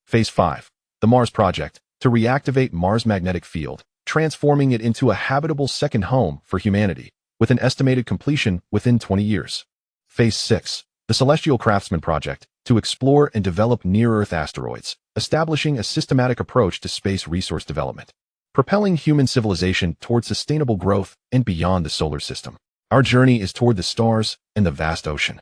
A: Phase 5. The Mars project, to reactivate Mars' magnetic field, transforming it into a habitable second home for humanity, with an estimated completion within 20 years. Phase 6. The Celestial Craftsman project, to explore and develop near-Earth asteroids, establishing a systematic approach to space resource development, propelling human civilization toward sustainable growth and beyond the solar system. Our journey is toward the stars and the vast ocean.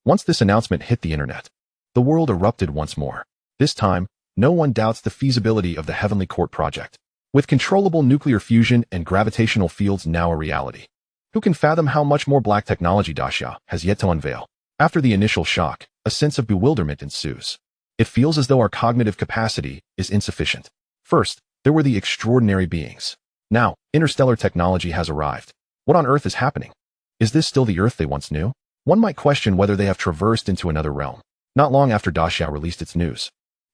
A: Once this announcement hit the internet, the world erupted once more. This time, no one doubts the feasibility of the Heavenly Court project. With controllable nuclear fusion and gravitational fields now a reality, who can fathom how much more black technology Daxia has yet to unveil? After the initial shock, a sense of bewilderment ensues. It feels as though our cognitive capacity is insufficient. First, there were the extraordinary beings. Now, interstellar technology has arrived. What on earth is happening? Is this still the Earth they once knew? One might question whether they have traversed into another realm. Not long after Daxia released its news,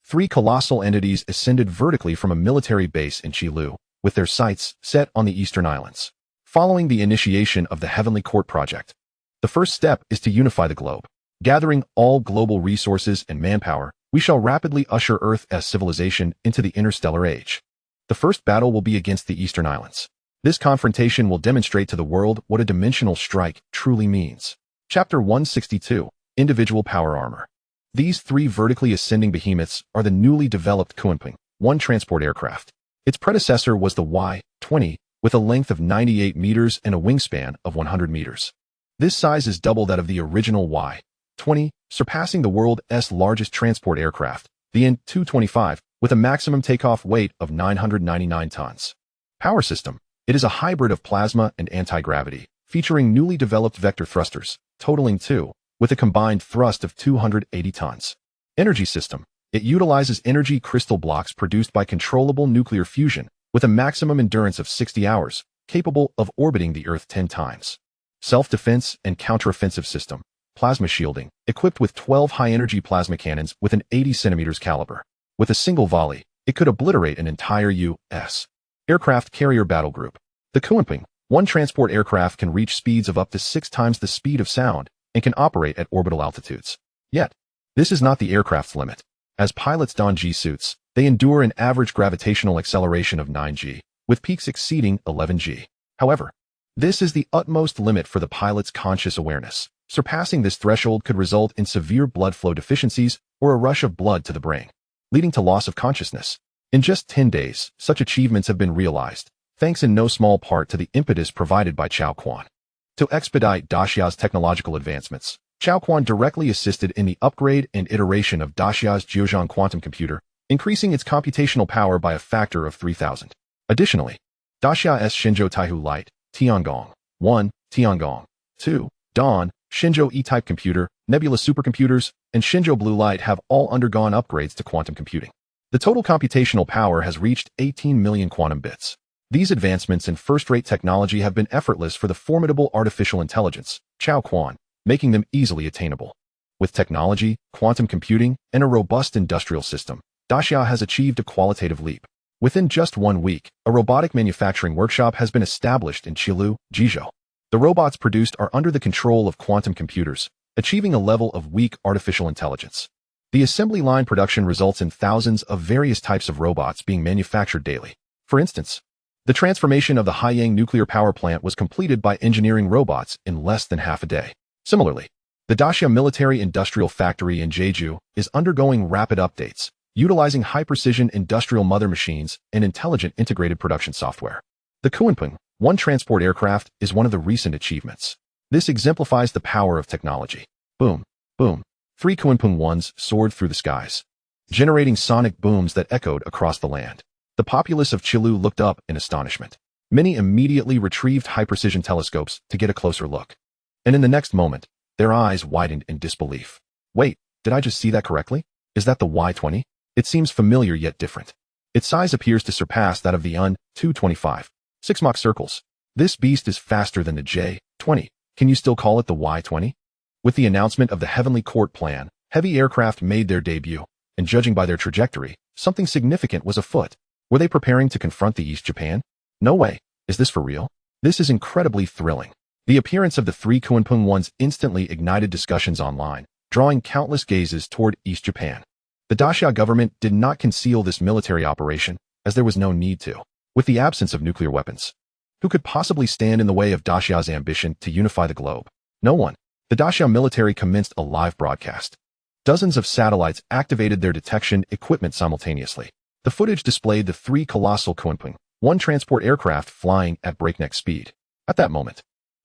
A: 3 colossal entities ascended vertically from a military base in Qilu, with their sights set on the Eastern Islands. Following the initiation of the Heavenly Court project, the first step is to unify the globe. Gathering all global resources and manpower, we shall rapidly usher Earth as civilization into the interstellar age. The first battle will be against the Eastern Islands. This confrontation will demonstrate to the world what a dimensional strike truly means. Chapter 162, Individual Power Armor. These three vertically ascending behemoths are the newly developed Kuanping-1 transport aircraft. Its predecessor was the Y-20, with a length of 98 meters and a wingspan of 100 meters. This size is double that of the original Y-20, surpassing the world's largest transport aircraft, the N-225, with a maximum takeoff weight of 999 tons. Power system. It is a hybrid of plasma and anti-gravity, featuring newly developed vector thrusters, totaling 2, with a combined thrust of 280 tons. Energy system. It utilizes energy crystal blocks produced by controllable nuclear fusion, with a maximum endurance of 60 hours, capable of orbiting the Earth 10 times. Self-defense and counter-offensive system. Plasma shielding, equipped with 12 high-energy plasma cannons with an 80 centimeters caliber. With a single volley, it could obliterate an entire U.S. aircraft carrier battle group. The Kuanping-1 transport aircraft can reach speeds of up to 6 times the speed of sound and can operate at orbital altitudes. Yet, this is not the aircraft's limit. As pilots don G-suits, they endure an average gravitational acceleration of 9g, with peaks exceeding 11g. However, this is the utmost limit for the pilot's conscious awareness. Surpassing this threshold could result in severe blood flow deficiencies or a rush of blood to the brain, leading to loss of consciousness. In just 10 days, such achievements have been realized, thanks in no small part to the impetus provided by Cao Kun. To expedite Daxia's technological advancements, Cao Kun directly assisted in the upgrade and iteration of Daxia's Jiuzhang quantum computer, increasing its computational power by a factor of 3,000. Additionally, Daxia's Shenzhou Taihu Light, Tiangong 1, Tiangong 2, Dawn, Shenzhou E-type computer, Nebula supercomputers, and Shenzhou Blue Light have all undergone upgrades to quantum computing. The total computational power has reached 18 million quantum bits. These advancements in first-rate technology have been effortless for the formidable artificial intelligence, Cao Kun, making them easily attainable. With technology, quantum computing, and a robust industrial system, Daxia has achieved a qualitative leap. Within just 1 week, a robotic manufacturing workshop has been established in Qilu, Jizhou. The robots produced are under the control of quantum computers, achieving a level of weak artificial intelligence. The assembly line production results in thousands of various types of robots being manufactured daily. For instance, the transformation of the Haiyang nuclear power plant was completed by engineering robots in less than half a day. Similarly, the Daxia military industrial factory in Jeju is undergoing rapid updates, utilizing high-precision industrial mother machines and intelligent integrated production software. The Kuanping-1 transport aircraft is one of the recent achievements. This exemplifies the power of technology. Boom, boom. 3 Kuanping-1s soared through the skies, generating sonic booms that echoed across the land. The populace of Qilu looked up in astonishment. Many immediately retrieved high-precision telescopes to get a closer look. And in the next moment, their eyes widened in disbelief. Wait, did I just see that correctly? Is that the Y-20? It seems familiar yet different. Its size appears to surpass that of the Un-225. 6 Mach circles. This beast is faster than the J-20. Can you still call it the Y-20? With the announcement of the Heavenly Court plan, heavy aircraft made their debut, and judging by their trajectory, something significant was afoot. Were they preparing to confront the East Japan? No way. Is this for real? This is incredibly thrilling. The appearance of the 3 Kuanping-1s instantly ignited discussions online, drawing countless gazes toward East Japan. The Daxia government did not conceal this military operation, as there was no need to. With the absence of nuclear weapons, who could possibly stand in the way of Daxia's ambition to unify the globe? No one. The Daxia military commenced a live broadcast. Dozens of satellites activated their detection equipment simultaneously. The footage displayed the 3 colossal Kuanping-1 transport aircraft flying at breakneck speed. At that moment,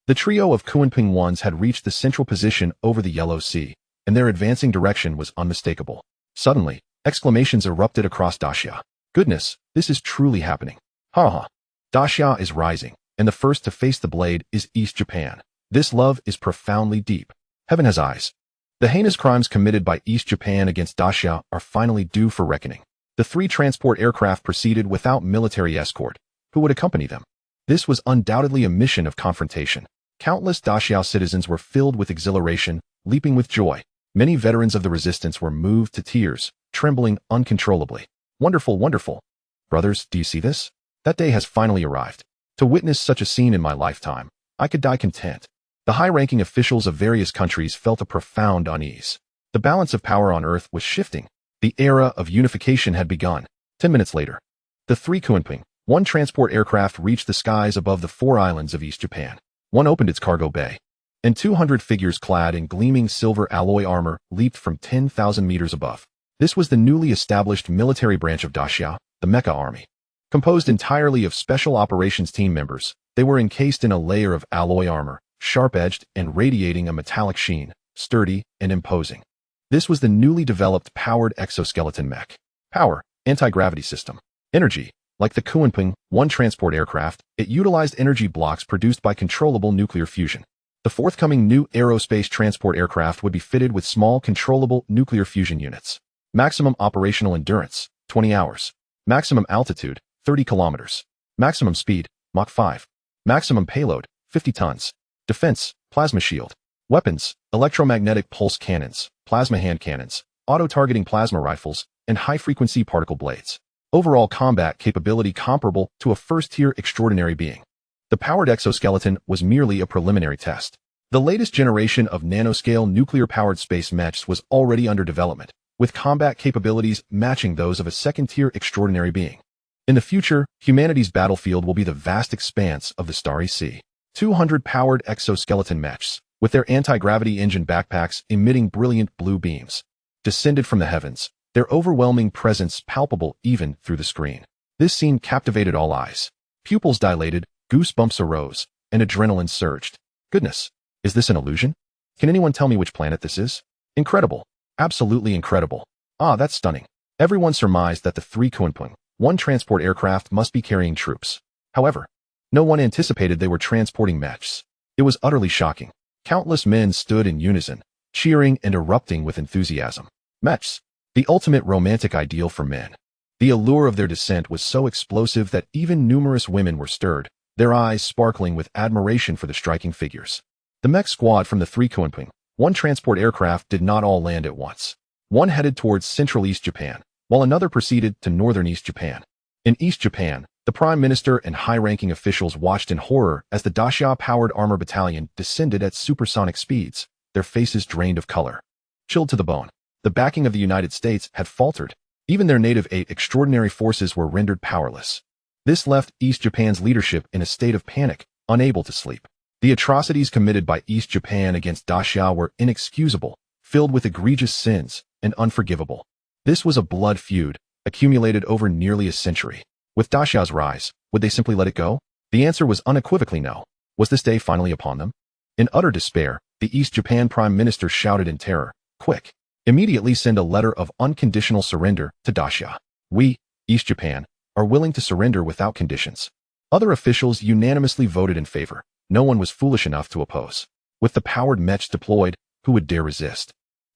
A: the trio of Kuanping-1s had reached the central position over the Yellow Sea, and their advancing direction was unmistakable. Suddenly, exclamations erupted across Daxia. Goodness, this is truly happening. Ha ha. Daxia is rising, and the first to face the blade is East Japan. This love is profoundly deep. Heaven has eyes. The heinous crimes committed by East Japan against Daxia are finally due for reckoning. The 3 transport aircraft proceeded without military escort. Who would accompany them? This was undoubtedly a mission of confrontation. Countless Daxia citizens were filled with exhilaration, leaping with joy. Many veterans of the resistance were moved to tears, trembling uncontrollably. Wonderful, wonderful. Brothers, do you see this? That day has finally arrived. To witness such a scene in my lifetime, I could die content. The high-ranking officials of various countries felt a profound unease. The balance of power on Earth was shifting. The era of unification had begun. 10 minutes later, the 3 Kunping, one transport aircraft reached the skies above the 4 islands of East Japan. One opened its cargo bay, and 200 figures clad in gleaming silver alloy armor leaped from 10,000 meters above. This was the newly established military branch of Daxia, the Mecha Army. Composed entirely of special operations team members, they were encased in a layer of alloy armor, sharp-edged and radiating a metallic sheen, sturdy and imposing. This was the newly developed powered exoskeleton mech. Power, anti-gravity system. Energy. Like the Kunping, one transport aircraft, it utilized energy blocks produced by controllable nuclear fusion. The forthcoming new aerospace transport aircraft would be fitted with small controllable nuclear fusion units. Maximum operational endurance, 20 hours. Maximum altitude, 30 kilometers. Maximum speed, Mach 5. Maximum payload, 50 tons. Defense, plasma shield. Weapons, electromagnetic pulse cannons, plasma hand cannons, auto-targeting plasma rifles, and high-frequency particle blades. Overall combat capability comparable to a first-tier extraordinary being. The powered exoskeleton was merely a preliminary test. The latest generation of nanoscale nuclear-powered space mechs was already under development, with combat capabilities matching those of a second-tier extraordinary being. In the future, humanity's battlefield will be the vast expanse of the starry sea. 200 powered exoskeleton mechs, with their anti-gravity engine backpacks emitting brilliant blue beams, descended from the heavens, their overwhelming presence palpable even through the screen. This scene captivated all eyes. Pupils dilated, goosebumps arose, and adrenaline surged. Goodness, is this an illusion? Can anyone tell me which planet this is? Incredible. Absolutely incredible. Ah, that's stunning. Everyone surmised that the 3 Kunping, one transport aircraft, must be carrying troops. However, no one anticipated they were transporting mechs. It was utterly shocking. Countless men stood in unison, cheering and erupting with enthusiasm. Mechs, the ultimate romantic ideal for men. The allure of their descent was so explosive that even numerous women were stirred, their eyes sparkling with admiration for the striking figures. The mech squad from the 3 Kunping, one transport aircraft, did not all land at once. One headed towards central East Japan, while another proceeded to northern East Japan. In East Japan, the Prime Minister and high-ranking officials watched in horror as the Daxia-powered armor battalion descended at supersonic speeds, their faces drained of color. Chilled to the bone. The backing of the United States had faltered. Even their native 8 extraordinary forces were rendered powerless. This left East Japan's leadership in a state of panic, unable to sleep. The atrocities committed by East Japan against Daxia were inexcusable, filled with egregious sins, and unforgivable. This was a blood feud, accumulated over nearly a century. With Daxia's rise, would they simply let it go? The answer was unequivocally no. Was this day finally upon them? In utter despair, the East Japan Prime Minister shouted in terror, "Quick! Immediately send a letter of unconditional surrender to Daxia. We, East Japan, are willing to surrender without conditions." Other officials unanimously voted in favor. No one was foolish enough to oppose. With the powered mechs deployed, who would dare resist?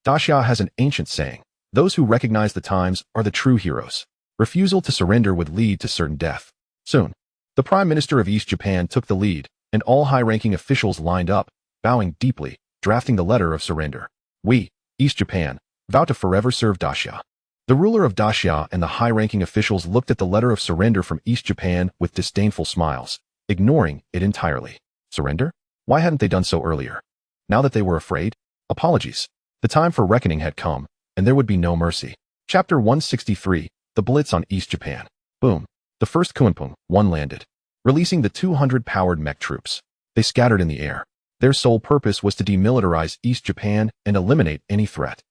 A: Daxia has an ancient saying, "Those who recognize the times are the true heroes." Refusal to surrender would lead to certain death. Soon, the Prime Minister of East Japan took the lead, and all high-ranking officials lined up, bowing deeply, drafting the letter of surrender. We, East Japan, vow to forever serve Daxia. The ruler of Daxia and the high-ranking officials looked at the letter of surrender from East Japan with disdainful smiles, ignoring it entirely. Surrender? Why hadn't they done so earlier? Now that they were afraid? Apologies. The time for reckoning had come, and there would be no mercy. Chapter 163, The Blitz on East Japan. Boom. The first Kunping, one landed, releasing the 200 powered mech troops. They scattered in the air. Their sole purpose was to demilitarize East Japan and eliminate any threat.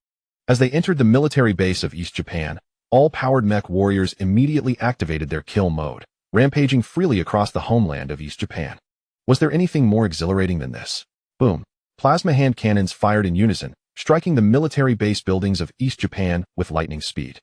A: As they entered the military base of East Japan, all powered mech warriors immediately activated their kill mode, rampaging freely across the homeland of East Japan. Was there anything more exhilarating than this? Boom. Plasma hand cannons fired in unison, striking the military base buildings of East Japan with lightning speed.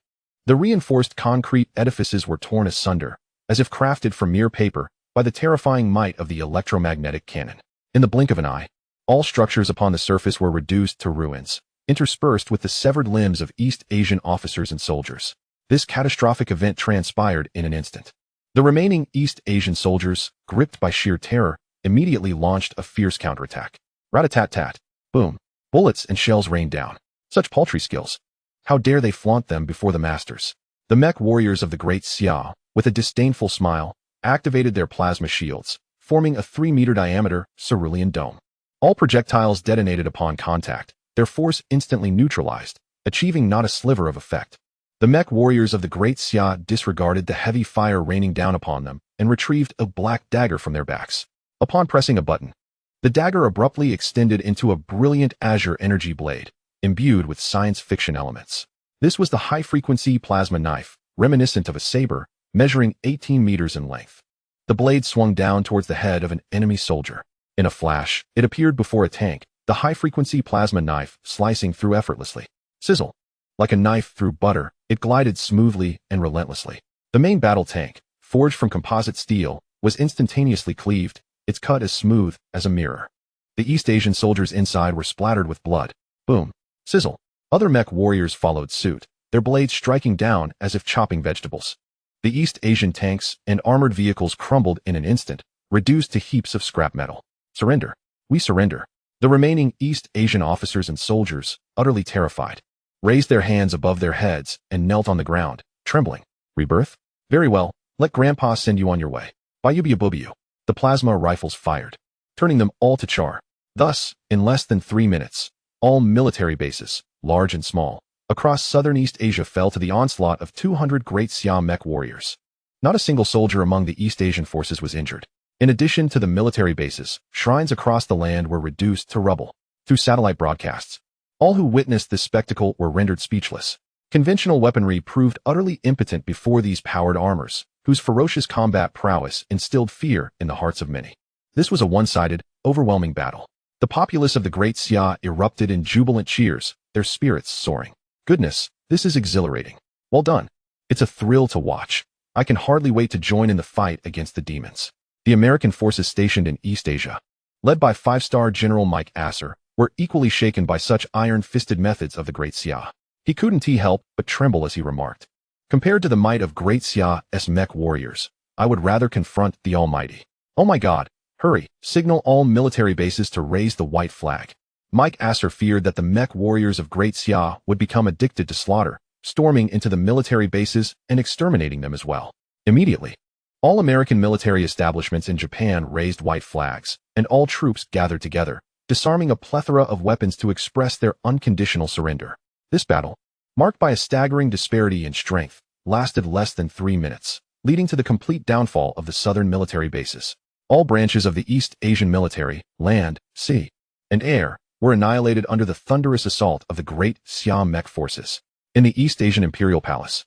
A: The reinforced concrete edifices were torn asunder, as if crafted from mere paper, by the terrifying might of the electromagnetic cannon. In the blink of an eye, all structures upon the surface were reduced to ruins, interspersed with the severed limbs of East Asian officers and soldiers. This catastrophic event transpired in an instant. The remaining East Asian soldiers, gripped by sheer terror, immediately launched a fierce counterattack. Rat-a-tat-tat. Boom. Bullets and shells rained down. Such paltry skills. How dare they flaunt them before the masters? The mech warriors of the Great Xiao, with a disdainful smile, activated their plasma shields, forming a 3-meter diameter cerulean dome. All projectiles detonated upon contact, their force instantly neutralized, achieving not a sliver of effect. The mech warriors of the Great Xia disregarded the heavy fire raining down upon them and retrieved a black dagger from their backs. Upon pressing a button, the dagger abruptly extended into a brilliant azure energy blade, imbued with science fiction elements. This was the high-frequency plasma knife, reminiscent of a saber, measuring 18 meters in length. The blade swung down towards the head of an enemy soldier. In a flash, it appeared before a tank, the high-frequency plasma knife slicing through effortlessly. Sizzle! Like a knife through butter, it glided smoothly and relentlessly. The main battle tank, forged from composite steel, was instantaneously cleaved, its cut as smooth as a mirror. The East Asian soldiers inside were splattered with blood. Boom! Sizzle! Other mech warriors followed suit, their blades striking down as if chopping vegetables. The East Asian tanks and armored vehicles crumbled in an instant, reduced to heaps of scrap metal. Surrender! We surrender! The remaining East Asian officers and soldiers, utterly terrified, raised their hands above their heads and knelt on the ground, trembling. Rebirth? Very well, let Grandpa send you on your way. Bayubiabubiu. The plasma rifles fired, turning them all to char. Thus, in less than 3 minutes, all military bases, large and small, across southern East Asia fell to the onslaught of 200 Great Xia mech warriors. Not a single soldier among the East Asian forces was injured. In addition to the military bases, shrines across the land were reduced to rubble. Through satellite broadcasts, all who witnessed this spectacle were rendered speechless. Conventional weaponry proved utterly impotent before these powered armors, whose ferocious combat prowess instilled fear in the hearts of many. This was a one-sided, overwhelming battle. The populace of the Great Xia erupted in jubilant cheers, their spirits soaring. Goodness, this is exhilarating. Well done. It's a thrill to watch. I can hardly wait to join in the fight against the demons. The American forces stationed in East Asia, led by 5-star General Mike Asser, were equally shaken by such iron-fisted methods of the Great Xia. He couldn't help but tremble as he remarked, "Compared to the might of Great Xia's mech warriors, I would rather confront the Almighty. Oh my God, hurry, signal all military bases to raise the white flag." Mike Asser feared that the mech warriors of Great Xia would become addicted to slaughter, storming into the military bases and exterminating them as well. Immediately, all American military establishments in Japan raised white flags, and all troops gathered together, disarming a plethora of weapons to express their unconditional surrender. This battle, marked by a staggering disparity in strength, lasted less than 3 minutes, leading to the complete downfall of the southern military bases. All branches of the East Asian military, land, sea, and air, were annihilated under the thunderous assault of the Great Xia mech forces. In the East Asian Imperial Palace,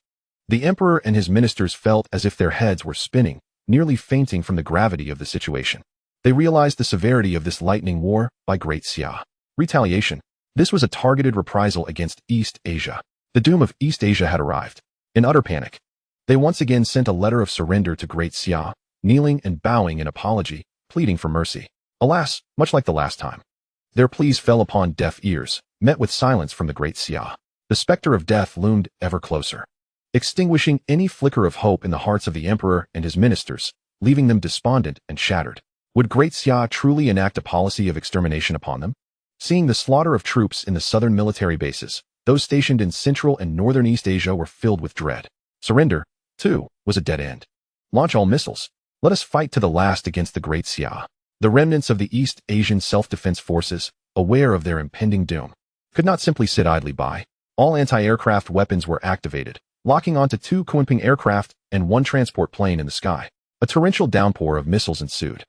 A: the emperor and his ministers felt as if their heads were spinning, nearly fainting from the gravity of the situation. They realized the severity of this lightning war by Great Xia. Retaliation. This was a targeted reprisal against East Asia. The doom of East Asia had arrived. In utter panic, they once again sent a letter of surrender to Great Xia, kneeling and bowing in apology, pleading for mercy. Alas, much like the last time, their pleas fell upon deaf ears, met with silence from the Great Xia. The specter of death loomed ever closer, extinguishing any flicker of hope in the hearts of the emperor and his ministers, leaving them despondent and shattered. Would Great Xia truly enact a policy of extermination upon them? Seeing the slaughter of troops in the southern military bases, those stationed in Central and Northern East Asia were filled with dread. Surrender, too, was a dead end. Launch all missiles. Let us fight to the last against the Great Xia. The remnants of the East Asian self-defense forces, aware of their impending doom, could not simply sit idly by. All anti-aircraft weapons were activated, locking onto 2 Kunping aircraft and 1 transport plane in the sky. A torrential downpour of missiles ensued.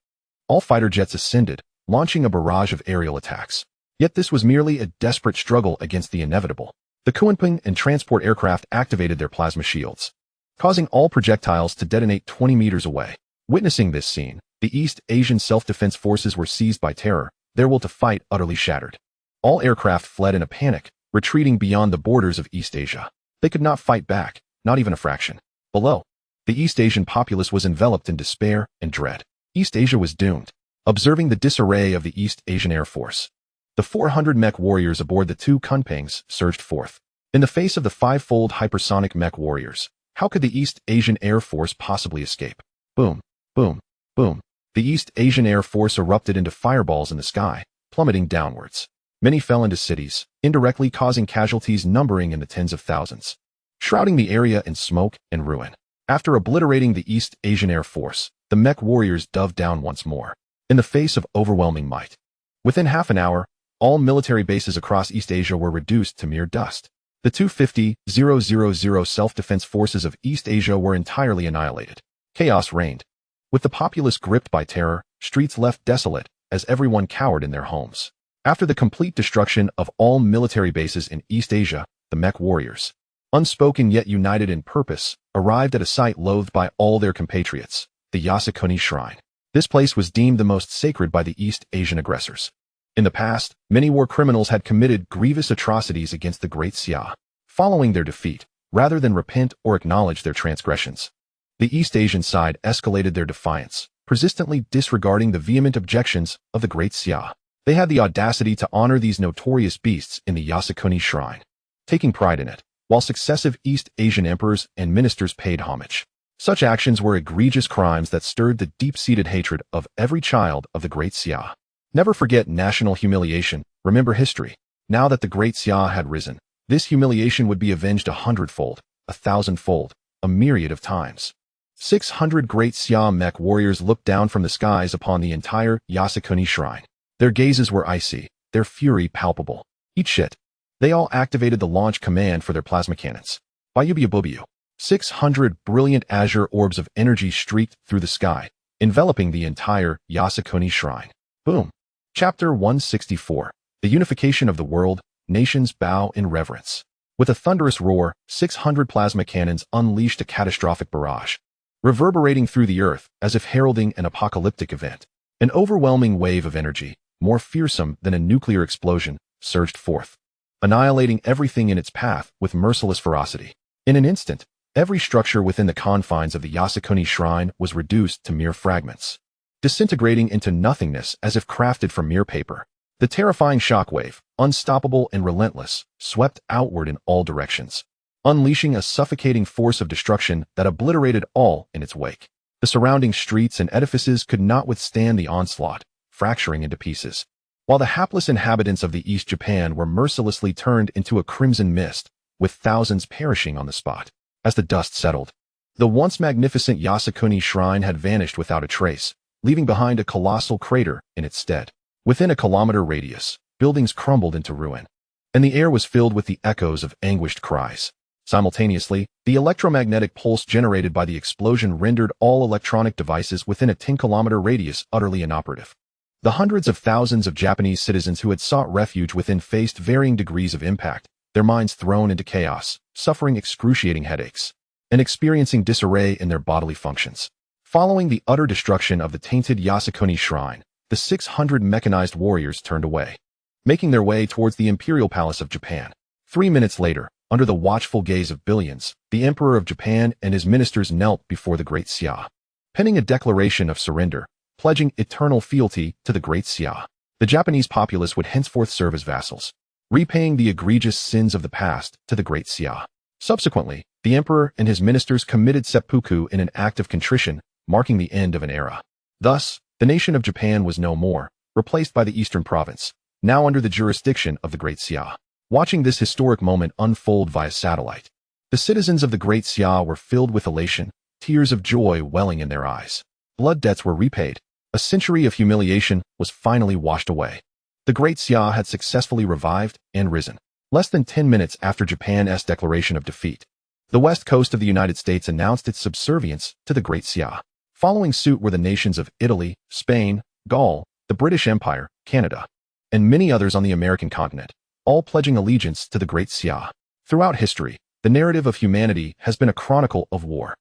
A: All fighter jets ascended, launching a barrage of aerial attacks. Yet this was merely a desperate struggle against the inevitable. The Kunping and transport aircraft activated their plasma shields, causing all projectiles to detonate 20 meters away. Witnessing this scene, the East Asian self-defense forces were seized by terror, their will to fight utterly shattered. All aircraft fled in a panic, retreating beyond the borders of East Asia. They could not fight back, not even a fraction. Below, the East Asian populace was enveloped in despair and dread. East Asia was doomed. Observing the disarray of the East Asian Air Force, the 400 mech warriors aboard the 2 Kunpings surged forth. In the face of the 5-fold hypersonic mech warriors, how could the East Asian Air Force possibly escape? Boom, boom, boom. The East Asian Air Force erupted into fireballs in the sky, plummeting downwards. Many fell into cities, indirectly causing casualties numbering in the tens of thousands, shrouding the area in smoke and ruin. After obliterating the East Asian Air Force, the mech warriors dove down once more, in the face of overwhelming might. Within half an hour, all military bases across East Asia were reduced to mere dust. The 250,000 self-defense forces of East Asia were entirely annihilated. Chaos reigned. With the populace gripped by terror, streets left desolate as everyone cowered in their homes. After the complete destruction of all military bases in East Asia, the mech warriors, unspoken yet united in purpose, arrived at a site loathed by all their compatriots, the Yasukuni Shrine. This place was deemed the most sacred by the East Asian aggressors. In the past, many war criminals had committed grievous atrocities against the Great Xia. Following their defeat, rather than repent or acknowledge their transgressions, the East Asian side escalated their defiance, persistently disregarding the vehement objections of the Great Xia. They had the audacity to honor these notorious beasts in the Yasukuni Shrine, taking pride in it, while successive East Asian emperors and ministers paid homage. Such actions were egregious crimes that stirred the deep-seated hatred of every child of the Great Xia. Never forget national humiliation, remember history. Now that the Great Xia had risen, this humiliation would be avenged 100-fold, 1,000-fold, a myriad of times. 600 Great Xia mech warriors looked down from the skies upon the entire Yasukuni Shrine. Their gazes were icy, their fury palpable. Eat shit. They all activated the launch command for their plasma cannons. Bayubiabubiu. 600 brilliant azure orbs of energy streaked through the sky, enveloping the entire Yasukuni Shrine. Boom. Chapter 164. The Unification of the World, Nations Bow in Reverence. With a thunderous roar, 600 plasma cannons unleashed a catastrophic barrage, reverberating through the earth as if heralding an apocalyptic event. An overwhelming wave of energy, more fearsome than a nuclear explosion, surged forth, annihilating everything in its path with merciless ferocity. In an instant, every structure within the confines of the Yasukuni Shrine was reduced to mere fragments, disintegrating into nothingness as if crafted from mere paper. The terrifying shockwave, unstoppable and relentless, swept outward in all directions, unleashing a suffocating force of destruction that obliterated all in its wake. The surrounding streets and edifices could not withstand the onslaught, fracturing into pieces, while the hapless inhabitants of the East Japan were mercilessly turned into a crimson mist, with thousands perishing on the spot. As the dust settled, the once magnificent Yasukuni Shrine had vanished without a trace, leaving behind a colossal crater in its stead. Within a kilometer radius, buildings crumbled into ruin, and the air was filled with the echoes of anguished cries. Simultaneously, the electromagnetic pulse generated by the explosion rendered all electronic devices within a 10-kilometer radius utterly inoperative. The hundreds of thousands of Japanese citizens who had sought refuge within faced varying degrees of impact, their minds thrown into chaos, suffering excruciating headaches, and experiencing disarray in their bodily functions. Following the utter destruction of the tainted Yasukuni Shrine, the 600 mechanized warriors turned away, making their way towards the Imperial Palace of Japan. 3 minutes later, under the watchful gaze of billions, the Emperor of Japan and his ministers knelt before the Great Xia, penning a declaration of surrender, pledging eternal fealty to the Great Xia. The Japanese populace would henceforth serve as vassals, repaying the egregious sins of the past to the Great Xia. Subsequently, the Emperor and his ministers committed seppuku in an act of contrition, marking the end of an era. Thus, the nation of Japan was no more, replaced by the Eastern Province, now under the jurisdiction of the Great Xia. Watching this historic moment unfold via satellite, the citizens of the Great Xia were filled with elation, tears of joy welling in their eyes. Blood debts were repaid. A century of humiliation was finally washed away. The Great Xia had successfully revived and risen. Less than 10 minutes after Japan's declaration of defeat, the west coast of the United States announced its subservience to the Great Xia. Following suit were the nations of Italy, Spain, Gaul, the British Empire, Canada, and many others on the American continent, all pledging allegiance to the Great Xia. Throughout history, the narrative of humanity has been a chronicle of war.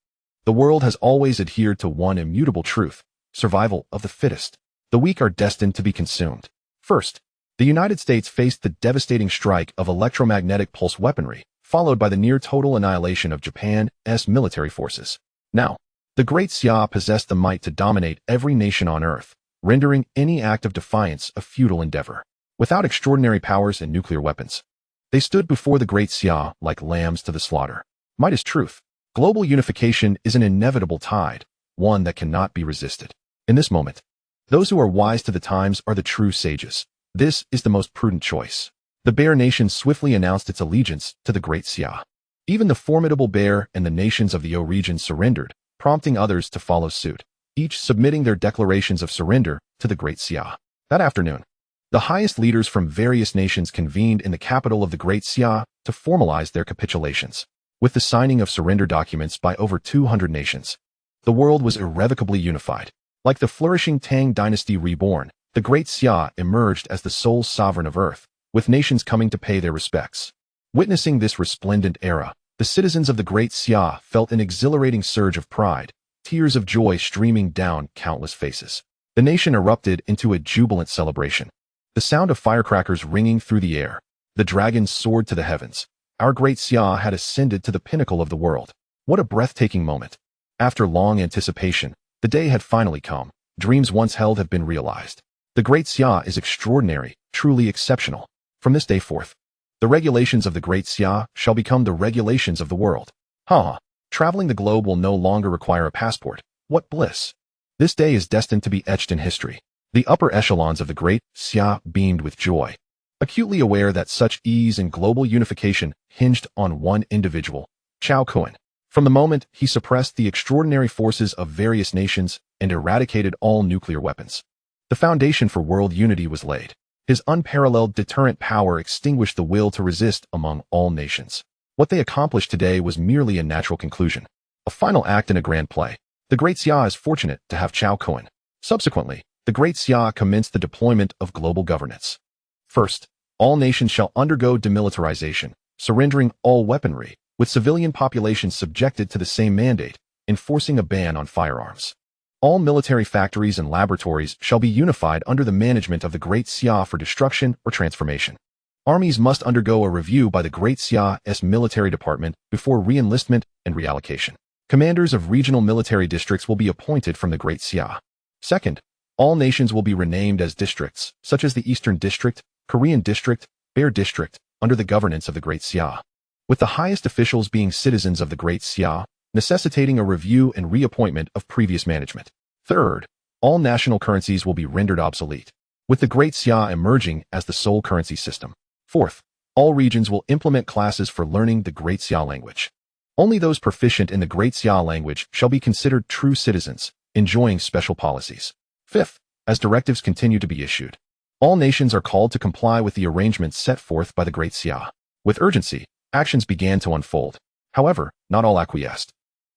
A: The world has always adhered to one immutable truth: survival of the fittest. The weak are destined to be consumed. First, the United States faced the devastating strike of electromagnetic pulse weaponry, followed by the near-total annihilation of Japan's military forces. Now, the Great Xia possessed the might to dominate every nation on Earth, rendering any act of defiance a futile endeavor. Without extraordinary powers and nuclear weapons, they stood before the Great Xia like lambs to the slaughter. Might is truth. Global unification is an inevitable tide, one that cannot be resisted. In this moment, those who are wise to the times are the true sages. This is the most prudent choice. The Bear Nation swiftly announced its allegiance to the Great Xia. Even the formidable bear and the nations of the O region surrendered, prompting others to follow suit, each submitting their declarations of surrender to the Great Xia. That afternoon, the highest leaders from various nations convened in the capital of the Great Xia to formalize their capitulations. With the signing of surrender documents by over 200 nations, the world was irrevocably unified. Like the flourishing Tang dynasty reborn, the Great Xia emerged as the sole sovereign of Earth, with nations coming to pay their respects. Witnessing this resplendent era, the citizens of the Great Xia felt an exhilarating surge of pride, tears of joy streaming down countless faces. The nation erupted into a jubilant celebration. The sound of firecrackers ringing through the air. The dragons soared to the heavens. Our Great Xia had ascended to the pinnacle of the world. What a breathtaking moment. After long anticipation, the day had finally come. Dreams once held have been realized. The Great Xia is extraordinary, truly exceptional. From this day forth, the regulations of the Great Xia shall become the regulations of the world. Traveling the globe will no longer require a passport. What bliss! This day is destined to be etched in history. The upper echelons of the Great Xia beamed with joy, acutely aware that such ease and global unification hinged on one individual, Cao Kun. From the moment he suppressed the extraordinary forces of various nations and eradicated all nuclear weapons, the foundation for world unity was laid. His unparalleled deterrent power extinguished the will to resist among all nations. What they accomplished today was merely a natural conclusion, a final act in a grand play. The Great Xia is fortunate to have Cao Kun. Subsequently, the Great Xia commenced the deployment of global governance. First, all nations shall undergo demilitarization, surrendering all weaponry, with civilian populations subjected to the same mandate, enforcing a ban on firearms. All military factories and laboratories shall be unified under the management of the Great Xia for destruction or transformation. Armies must undergo a review by the Great Xia's military department before re-enlistment and reallocation. Commanders of regional military districts will be appointed from the Great Xia. Second, all nations will be renamed as districts, such as the Eastern District, Korean District, Bear District, under the governance of the Great Xia, with the highest officials being citizens of the Great Xia, necessitating a review and reappointment of previous management. Third, all national currencies will be rendered obsolete, with the Great Xia emerging as the sole currency system. Fourth, all regions will implement classes for learning the Great Xia language. Only those proficient in the Great Xia language shall be considered true citizens, enjoying special policies. Fifth, as directives continue to be issued, all nations are called to comply with the arrangements set forth by the Great Xia. With urgency, actions began to unfold. However, not all acquiesced.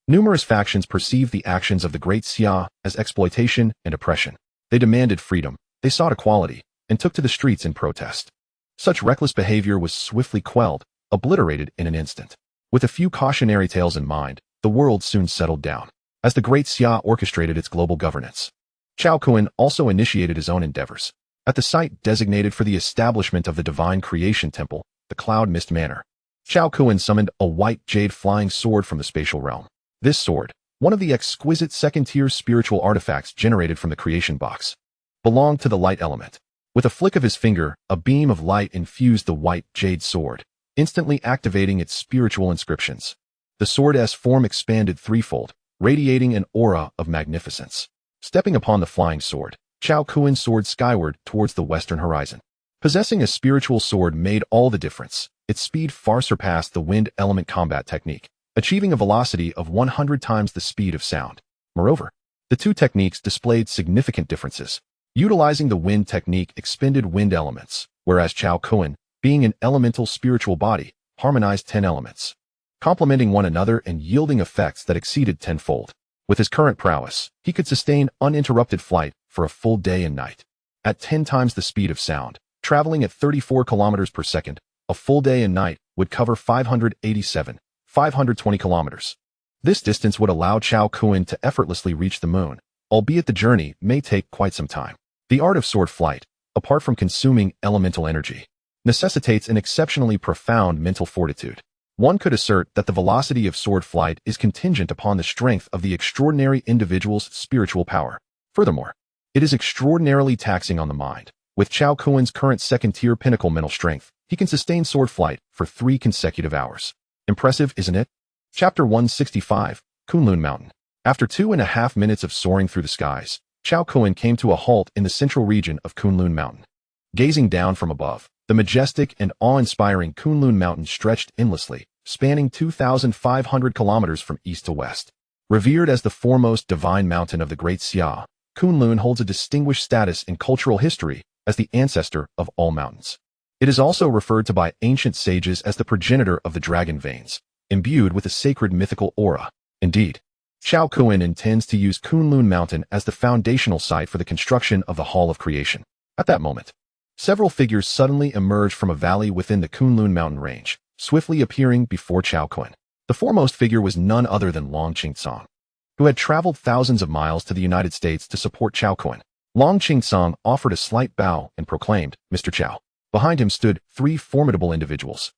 A: Numerous factions perceived the actions of the Great Xia as exploitation and oppression. They demanded freedom, they sought equality, and took to the streets in protest. Such reckless behavior was swiftly quelled, obliterated in an instant. With a few cautionary tales in mind, the world soon settled down, as the Great Xia orchestrated its global governance. Cao Kun also initiated his own endeavors. At the site designated for the establishment of the Divine Creation Temple, the Cloud Mist Manor, Cao Kun summoned a white jade flying sword from the spatial realm. This sword, one of the exquisite second-tier spiritual artifacts generated from the creation box, belonged to the light element. With a flick of his finger, a beam of light infused the white jade sword, instantly activating its spiritual inscriptions. The sword's form expanded threefold, radiating an aura of magnificence. Stepping upon the flying sword, Cao Kun soared skyward towards the western horizon. Possessing a spiritual sword made all the difference. Its speed far surpassed the wind element combat technique, achieving a velocity of 100 times the speed of sound. Moreover, the two techniques displayed significant differences. Utilizing the wind technique expended wind elements, whereas Cao Kun, being an elemental spiritual body, harmonized 10 elements, complementing one another and yielding effects that exceeded tenfold. With his current prowess, he could sustain uninterrupted flight for a full day and night. At 10 times the speed of sound, traveling at 34 kilometers per second, a full day and night would cover 520 kilometers. This distance would allow Cao Kun to effortlessly reach the moon, albeit the journey may take quite some time. The art of sword flight, apart from consuming elemental energy, necessitates an exceptionally profound mental fortitude. One could assert that the velocity of sword flight is contingent upon the strength of the extraordinary individual's spiritual power. Furthermore, it is extraordinarily taxing on the mind. With Cao Kun's current second-tier pinnacle mental strength, he can sustain sword flight for 3 consecutive hours. Impressive, isn't it? Chapter 165, Kunlun Mountain. After 2.5 minutes of soaring through the skies, Cao Kun came to a halt in the central region of Kunlun Mountain. Gazing down from above, the majestic and awe-inspiring Kunlun Mountain stretched endlessly, spanning 2,500 kilometers from east to west. Revered as the foremost divine mountain of the Great Xia, Kunlun holds a distinguished status in cultural history as the ancestor of all mountains. It is also referred to by ancient sages as the progenitor of the dragon veins, imbued with a sacred mythical aura. Indeed, Cao Kun intends to use Kunlun Mountain as the foundational site for the construction of the Hall of Creation. At that moment, several figures suddenly emerge from a valley within the Kunlun mountain range, swiftly appearing before Cao Kun. The foremost figure was none other than Long Qingsong, who had traveled thousands of miles to the United States to support Cao Kun. Long Qingsong offered a slight bow and proclaimed, "Mr. Cao." Behind him stood three formidable individuals,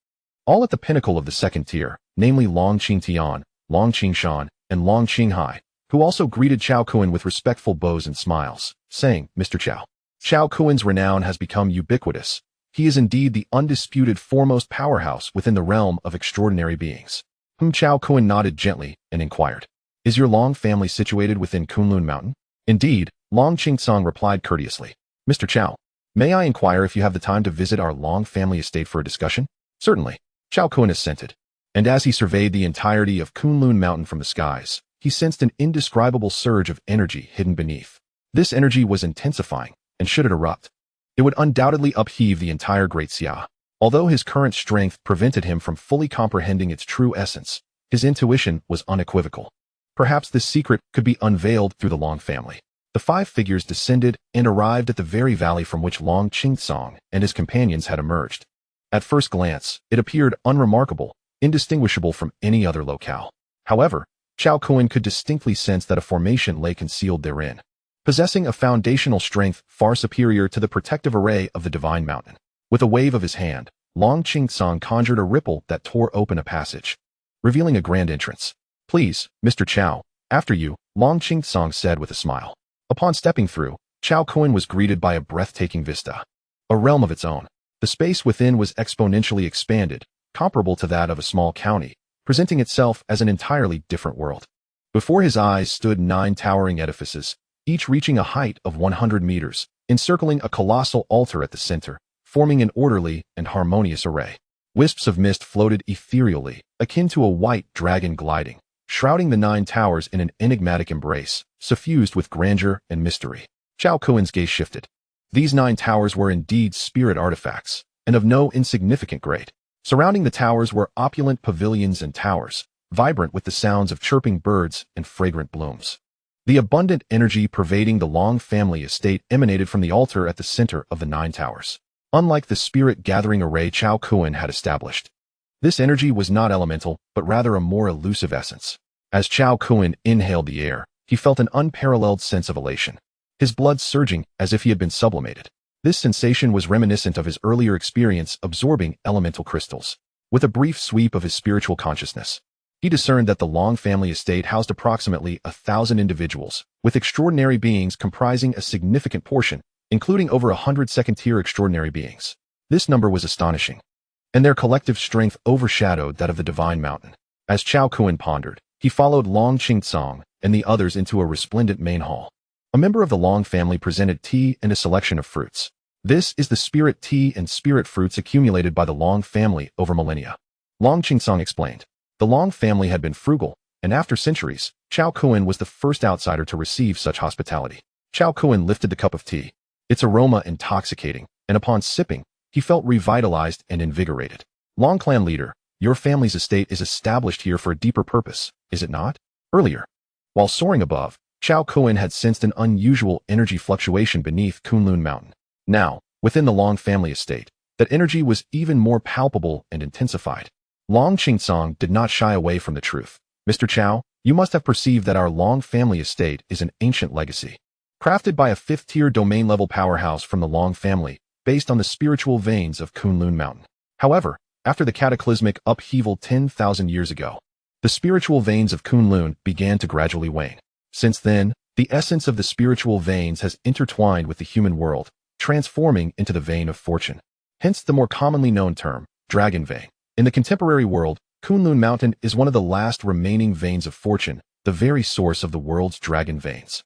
A: all at the pinnacle of the second tier, namely Long Qingtian, Long Qingshan, and Long Qinghai, who also greeted Cao Kun with respectful bows and smiles, saying, "Mr. Cao." Cao Kun's renown has become ubiquitous. He is indeed the undisputed foremost powerhouse within the realm of extraordinary beings. Cao Kun nodded gently and inquired, "Is your Long family situated within Kunlun Mountain?" "Indeed," Long Qingsong replied courteously. "Mr. Cao, may I inquire if you have the time to visit our Long family estate for a discussion?" "Certainly," Cao Kun assented. And as he surveyed the entirety of Kunlun Mountain from the skies, he sensed an indescribable surge of energy hidden beneath. This energy was intensifying, and should it erupt, it would undoubtedly upheave the entire Great Xia. Although his current strength prevented him from fully comprehending its true essence, his intuition was unequivocal. Perhaps this secret could be unveiled through the Long family. The five figures descended and arrived at the very valley from which Long Qingsong and his companions had emerged. At first glance, it appeared unremarkable, indistinguishable from any other locale. However, Cao Kun could distinctly sense that a formation lay concealed therein, possessing a foundational strength far superior to the protective array of the divine mountain. With a wave of his hand, Long Qingsong conjured a ripple that tore open a passage, revealing a grand entrance. "Please, Mr. Cao, after you," Long Qingsong said with a smile. Upon stepping through, Cao Kun was greeted by a breathtaking vista, a realm of its own. The space within was exponentially expanded, comparable to that of a small county, presenting itself as an entirely different world. Before his eyes stood 9 towering edifices, each reaching a height of 100 meters, encircling a colossal altar at the center, forming an orderly and harmonious array. Wisps of mist floated ethereally, akin to a white dragon gliding, shrouding the 9 towers in an enigmatic embrace, suffused with grandeur and mystery. Cao Kun's gaze shifted. These 9 towers were indeed spirit artifacts, and of no insignificant grade. Surrounding the towers were opulent pavilions and towers, vibrant with the sounds of chirping birds and fragrant blooms. The abundant energy pervading the Long family estate emanated from the altar at the center of the 9 towers. Unlike the spirit-gathering array Cao Kun had established, this energy was not elemental, but rather a more elusive essence. As Cao Kun inhaled the air, he felt an unparalleled sense of elation, his blood surging as if he had been sublimated. This sensation was reminiscent of his earlier experience absorbing elemental crystals. With a brief sweep of his spiritual consciousness, he discerned that the Long family estate housed approximately 1,000 individuals, with extraordinary beings comprising a significant portion, including over 100 second-tier extraordinary beings. This number was astonishing, and their collective strength overshadowed that of the divine mountain. As Cao Kun pondered, he followed Long Qingsong and the others into a resplendent main hall. A member of the Long family presented tea and a selection of fruits. "This is the spirit tea and spirit fruits accumulated by the Long family over millennia," Long Qingsong explained. The Long family had been frugal, and after centuries, Cao Kun was the first outsider to receive such hospitality. Cao Kun lifted the cup of tea, its aroma intoxicating, and upon sipping, he felt revitalized and invigorated. "Long clan leader, your family's estate is established here for a deeper purpose, is it not?" Earlier, while soaring above, Cao Kun had sensed an unusual energy fluctuation beneath Kunlun Mountain. Now, within the Long family estate, that energy was even more palpable and intensified. Long Qingsong did not shy away from the truth. "Mr. Cao, you must have perceived that our Long family estate is an ancient legacy, crafted by a 5th-tier domain-level powerhouse from the Long family, based on the spiritual veins of Kunlun Mountain. However, after the cataclysmic upheaval 10,000 years ago, the spiritual veins of Kunlun began to gradually wane. Since then, the essence of the spiritual veins has intertwined with the human world, transforming into the vein of fortune. Hence the more commonly known term, dragon vein. In the contemporary world, Kunlun Mountain is one of the last remaining veins of fortune, the very source of the world's dragon veins.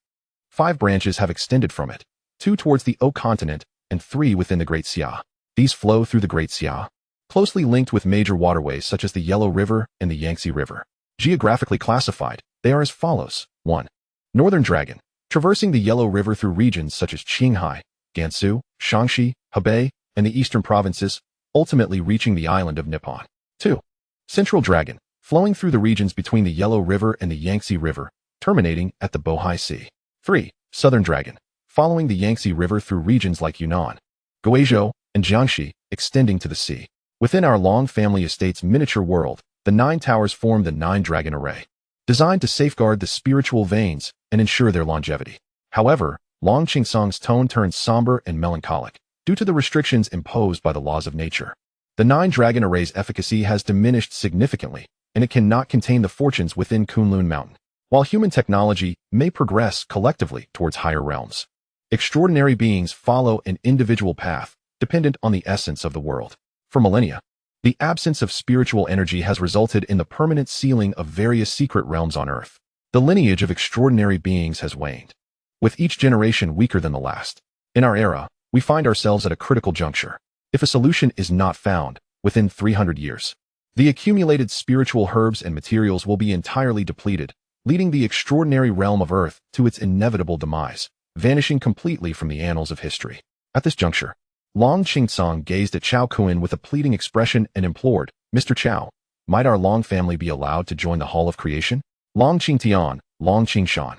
A: 5 branches have extended from it, 2 towards the O continent and 3 within the Great Xia. These flow through the Great Xia, closely linked with major waterways such as the Yellow River and the Yangtze River. Geographically classified, they are as follows. 1. Northern Dragon, traversing the Yellow River through regions such as Qinghai, Gansu, Shaanxi, Hebei, and the eastern provinces, ultimately reaching the island of Nippon. 2. Central Dragon, flowing through the regions between the Yellow River and the Yangtze River, terminating at the Bohai Sea. 3. Southern Dragon, following the Yangtze River through regions like Yunnan, Guizhou, and Jiangxi, extending to the sea. Within our Long family estate's miniature world, the 9 towers form the 9-dragon array, designed to safeguard the spiritual veins and ensure their longevity. However, Long Qingsong's tone turns somber and melancholic due to the restrictions imposed by the laws of nature. The 9-dragon array's efficacy has diminished significantly, and it cannot contain the fortunes within Kunlun Mountain. While human technology may progress collectively towards higher realms, extraordinary beings follow an individual path dependent on the essence of the world. For millennia, the absence of spiritual energy has resulted in the permanent sealing of various secret realms on Earth. The lineage of extraordinary beings has waned, with each generation weaker than the last. In our era, we find ourselves at a critical juncture. If a solution is not found within 300 years, the accumulated spiritual herbs and materials will be entirely depleted, leading the extraordinary realm of Earth to its inevitable demise, vanishing completely from the annals of history. At this juncture, Long Qingsong gazed at Cao Kun with a pleading expression and implored, "Mr. Cao, might our Long family be allowed to join the Hall of Creation?" Long Qingtian, Long Qingshan,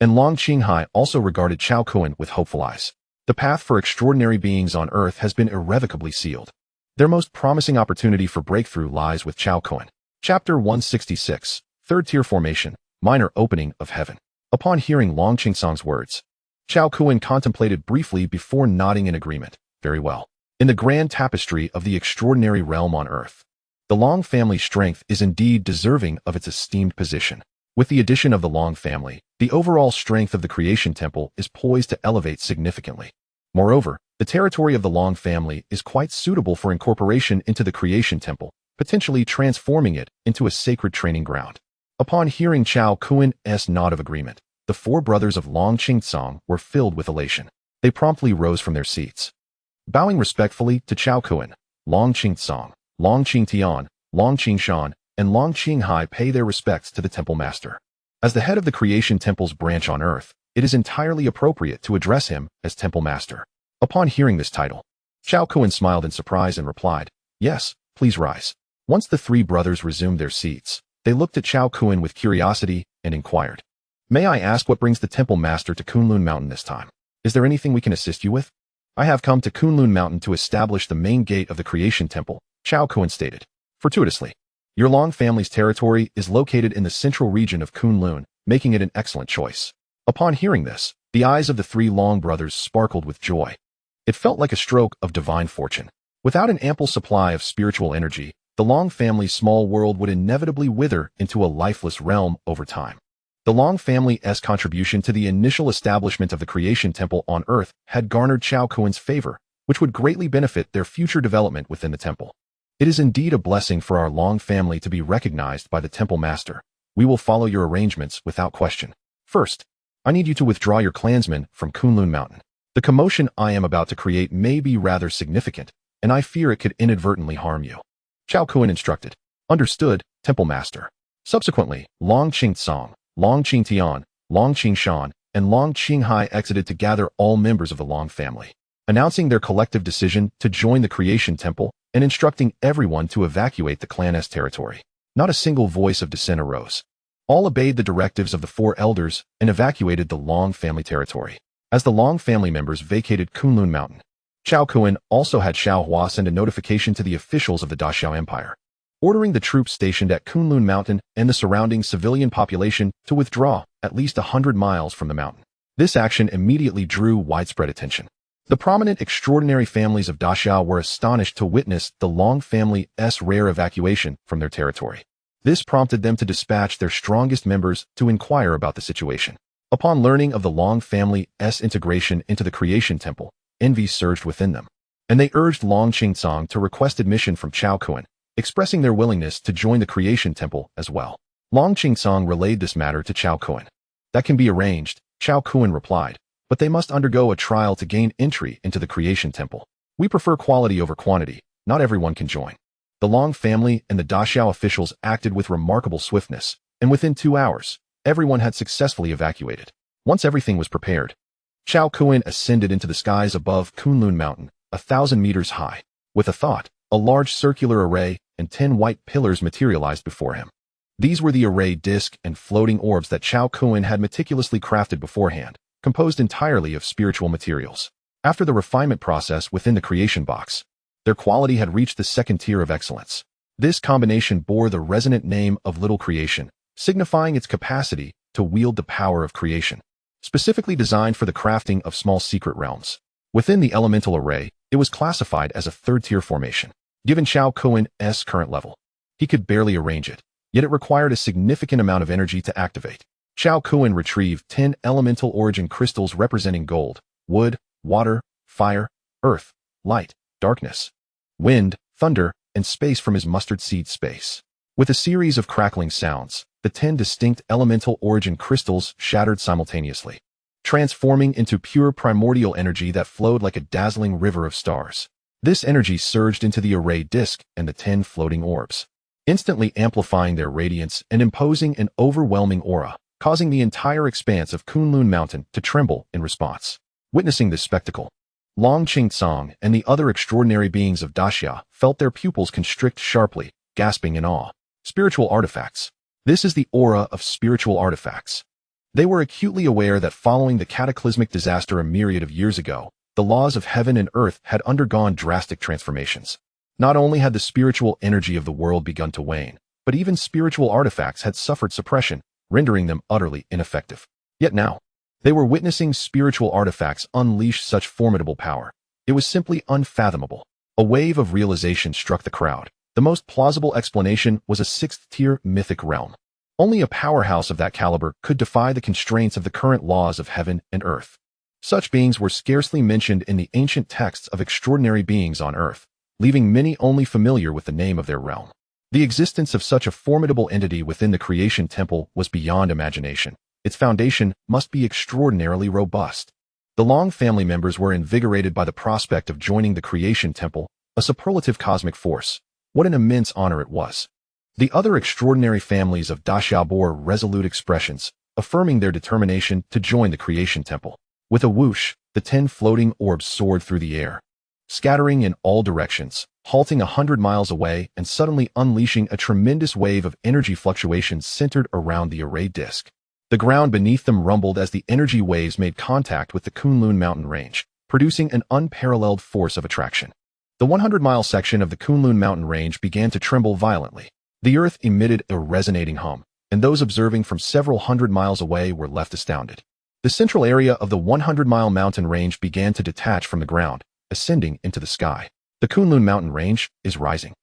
A: and Long Qinghai also regarded Cao Kun with hopeful eyes. The path for extraordinary beings on Earth has been irrevocably sealed. Their most promising opportunity for breakthrough lies with Cao Kun. Chapter 166, Third Tier Formation, Minor Opening of Heaven. Upon hearing Long Qingsong's words, Cao Kun contemplated briefly before nodding in agreement. Very well. In the grand tapestry of the extraordinary realm on Earth, the Long family strength is indeed deserving of its esteemed position. With the addition of the Long family, the overall strength of the Creation Temple is poised to elevate significantly. Moreover, the territory of the Long family is quite suitable for incorporation into the Creation Temple, potentially transforming it into a sacred training ground. Upon hearing Cao Kun's nod of agreement, the 4 brothers of Long Qingsong were filled with elation. They promptly rose from their seats. Bowing respectfully to Cao Kun, Long Qingsong, Long Qingtian, Long Qingshan, and Long Qinghai pay their respects to the Temple Master. As the head of the Creation Temple's branch on Earth, it is entirely appropriate to address him as Temple Master. Upon hearing this title, Cao Kun smiled in surprise and replied, "Yes, please rise." Once the 3 brothers resumed their seats, they looked at Cao Kun with curiosity and inquired, "May I ask what brings the Temple Master to Kunlun Mountain this time? Is there anything we can assist you with?" "I have come to Kunlun Mountain to establish the main gate of the Creation Temple," Cao Kun stated. "Fortuitously, your Long family's territory is located in the central region of Kunlun, making it an excellent choice." Upon hearing this, the eyes of the 3 Long brothers sparkled with joy. It felt like a stroke of divine fortune. Without an ample supply of spiritual energy, the Long family's small world would inevitably wither into a lifeless realm over time. The Long family's contribution to the initial establishment of the Creation Temple on Earth had garnered Cao Kun's favor, which would greatly benefit their future development within the temple. It is indeed a blessing for our Long family to be recognized by the Temple Master. We will follow your arrangements without question. First, I need you to withdraw your clansmen from Kunlun Mountain. The commotion I am about to create may be rather significant, and I fear it could inadvertently harm you." Cao Kun instructed. "Understood, Temple Master." Subsequently, Long Qingsong, Long Qingtian, Long Qingshan, and Long Qinghai exited to gather all members of the Long family, announcing their collective decision to join the Creation Temple and instructing everyone to evacuate the clan's territory. Not a single voice of dissent arose. All obeyed the directives of the 4 elders and evacuated the Long family territory. As the Long family members vacated Kunlun Mountain, Cao Kun also had Xiao Hua send a notification to the officials of the Daxiao Empire, ordering the troops stationed at Kunlun Mountain and the surrounding civilian population to withdraw at least 100 miles from the mountain. This action immediately drew widespread attention. The prominent extraordinary families of Daxiao were astonished to witness the Long family's rare evacuation from their territory. This prompted them to dispatch their strongest members to inquire about the situation. Upon learning of the Long family's integration into the Creation Temple, envy surged within them, and they urged Long Qingsong to request admission from Cao Kun, expressing their willingness to join the Creation Temple as well. Long Qingsong relayed this matter to Cao Kun. "That can be arranged," Cao Kun replied, "but they must undergo a trial to gain entry into the Creation Temple. We prefer quality over quantity. Not everyone can join." The Long family and the Daxiao officials acted with remarkable swiftness, and within 2 hours, everyone had successfully evacuated. Once everything was prepared, Cao Kun ascended into the skies above Kunlun Mountain, 1,000 meters high. With a thought, a large circular array and 10 white pillars materialized before him. These were the array disc and floating orbs that Cao Kun had meticulously crafted beforehand, composed entirely of spiritual materials. After the refinement process within the creation box, their quality had reached the second tier of excellence. This combination bore the resonant name of Little Creation, signifying its capacity to wield the power of creation, specifically designed for the crafting of small secret realms. Within the elemental array, it was classified as a third-tier formation. Given Cao Kun's current level, he could barely arrange it, yet it required a significant amount of energy to activate. Cao Kun retrieved 10 elemental origin crystals representing gold, wood, water, fire, earth, light, darkness, wind, thunder, and space from his mustard seed space. With a series of crackling sounds, the 10 distinct elemental origin crystals shattered simultaneously, transforming into pure primordial energy that flowed like a dazzling river of stars. This energy surged into the array disc and the 10 floating orbs, instantly amplifying their radiance and imposing an overwhelming aura, causing the entire expanse of Kunlun Mountain to tremble in response. Witnessing this spectacle, Long Qingtsong and the other extraordinary beings of Daxia felt their pupils constrict sharply, gasping in awe. Spiritual artifacts. This is the aura of spiritual artifacts. They were acutely aware that following the cataclysmic disaster a myriad of years ago, the laws of heaven and earth had undergone drastic transformations. Not only had the spiritual energy of the world begun to wane, but even spiritual artifacts had suffered suppression, rendering them utterly ineffective. Yet now, they were witnessing spiritual artifacts unleash such formidable power. It was simply unfathomable. A wave of realization struck the crowd. The most plausible explanation was a sixth-tier mythic realm. Only a powerhouse of that caliber could defy the constraints of the current laws of heaven and earth. Such beings were scarcely mentioned in the ancient texts of extraordinary beings on earth, leaving many only familiar with the name of their realm. The existence of such a formidable entity within the creation temple was beyond imagination. Its foundation must be extraordinarily robust. The Long family members were invigorated by the prospect of joining the creation temple, a superlative cosmic force. What an immense honor it was. The other extraordinary families of Daxia bore resolute expressions, affirming their determination to join the creation temple. With a whoosh, the 10 floating orbs soared through the air, scattering in all directions, halting 100 miles away and suddenly unleashing a tremendous wave of energy fluctuations centered around the array disk. The ground beneath them rumbled as the energy waves made contact with the Kunlun mountain range, producing an unparalleled force of attraction. The 100-mile section of the Kunlun mountain range began to tremble violently. The earth emitted a resonating hum, and those observing from several hundred miles away were left astounded. The central area of the 100-mile mountain range began to detach from the ground, ascending into the sky. The Kunlun mountain range is rising.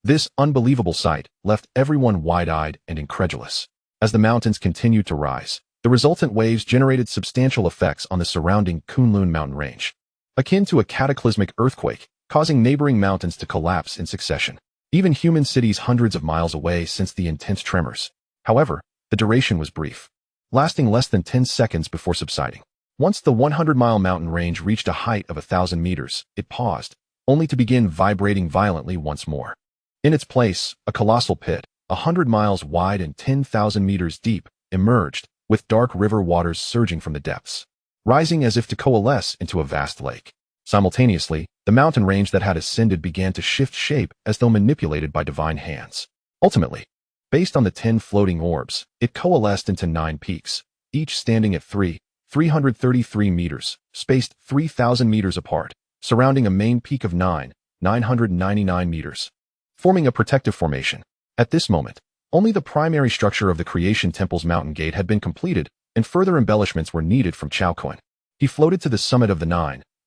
A: This unbelievable sight left everyone wide-eyed and incredulous. As the mountains continued to rise, the resultant waves generated substantial effects on the surrounding Kunlun mountain range, akin to a cataclysmic earthquake, causing neighboring mountains to collapse in succession. Even human cities hundreds of miles away sensed the intense tremors. However, the duration was brief, lasting less than 10 seconds before subsiding. Once the 100-mile mountain range reached a height of 1,000 meters, it paused, only to begin vibrating violently once more. In its place, a colossal pit, 100 miles wide and 10,000 meters deep, emerged, with dark river waters surging from the depths, rising as if to coalesce into a vast lake. Simultaneously, the mountain range that had ascended began to shift shape as though manipulated by divine hands. Ultimately, based on the 10 floating orbs, it coalesced into 9 peaks, each standing at 333 meters, spaced 3,000 meters apart, surrounding a main peak of 999 meters, forming a protective formation. At this moment, only the primary structure of the creation temple's mountain gate had been completed, and further embellishments were needed from Cao Kun. He floated to the summit of the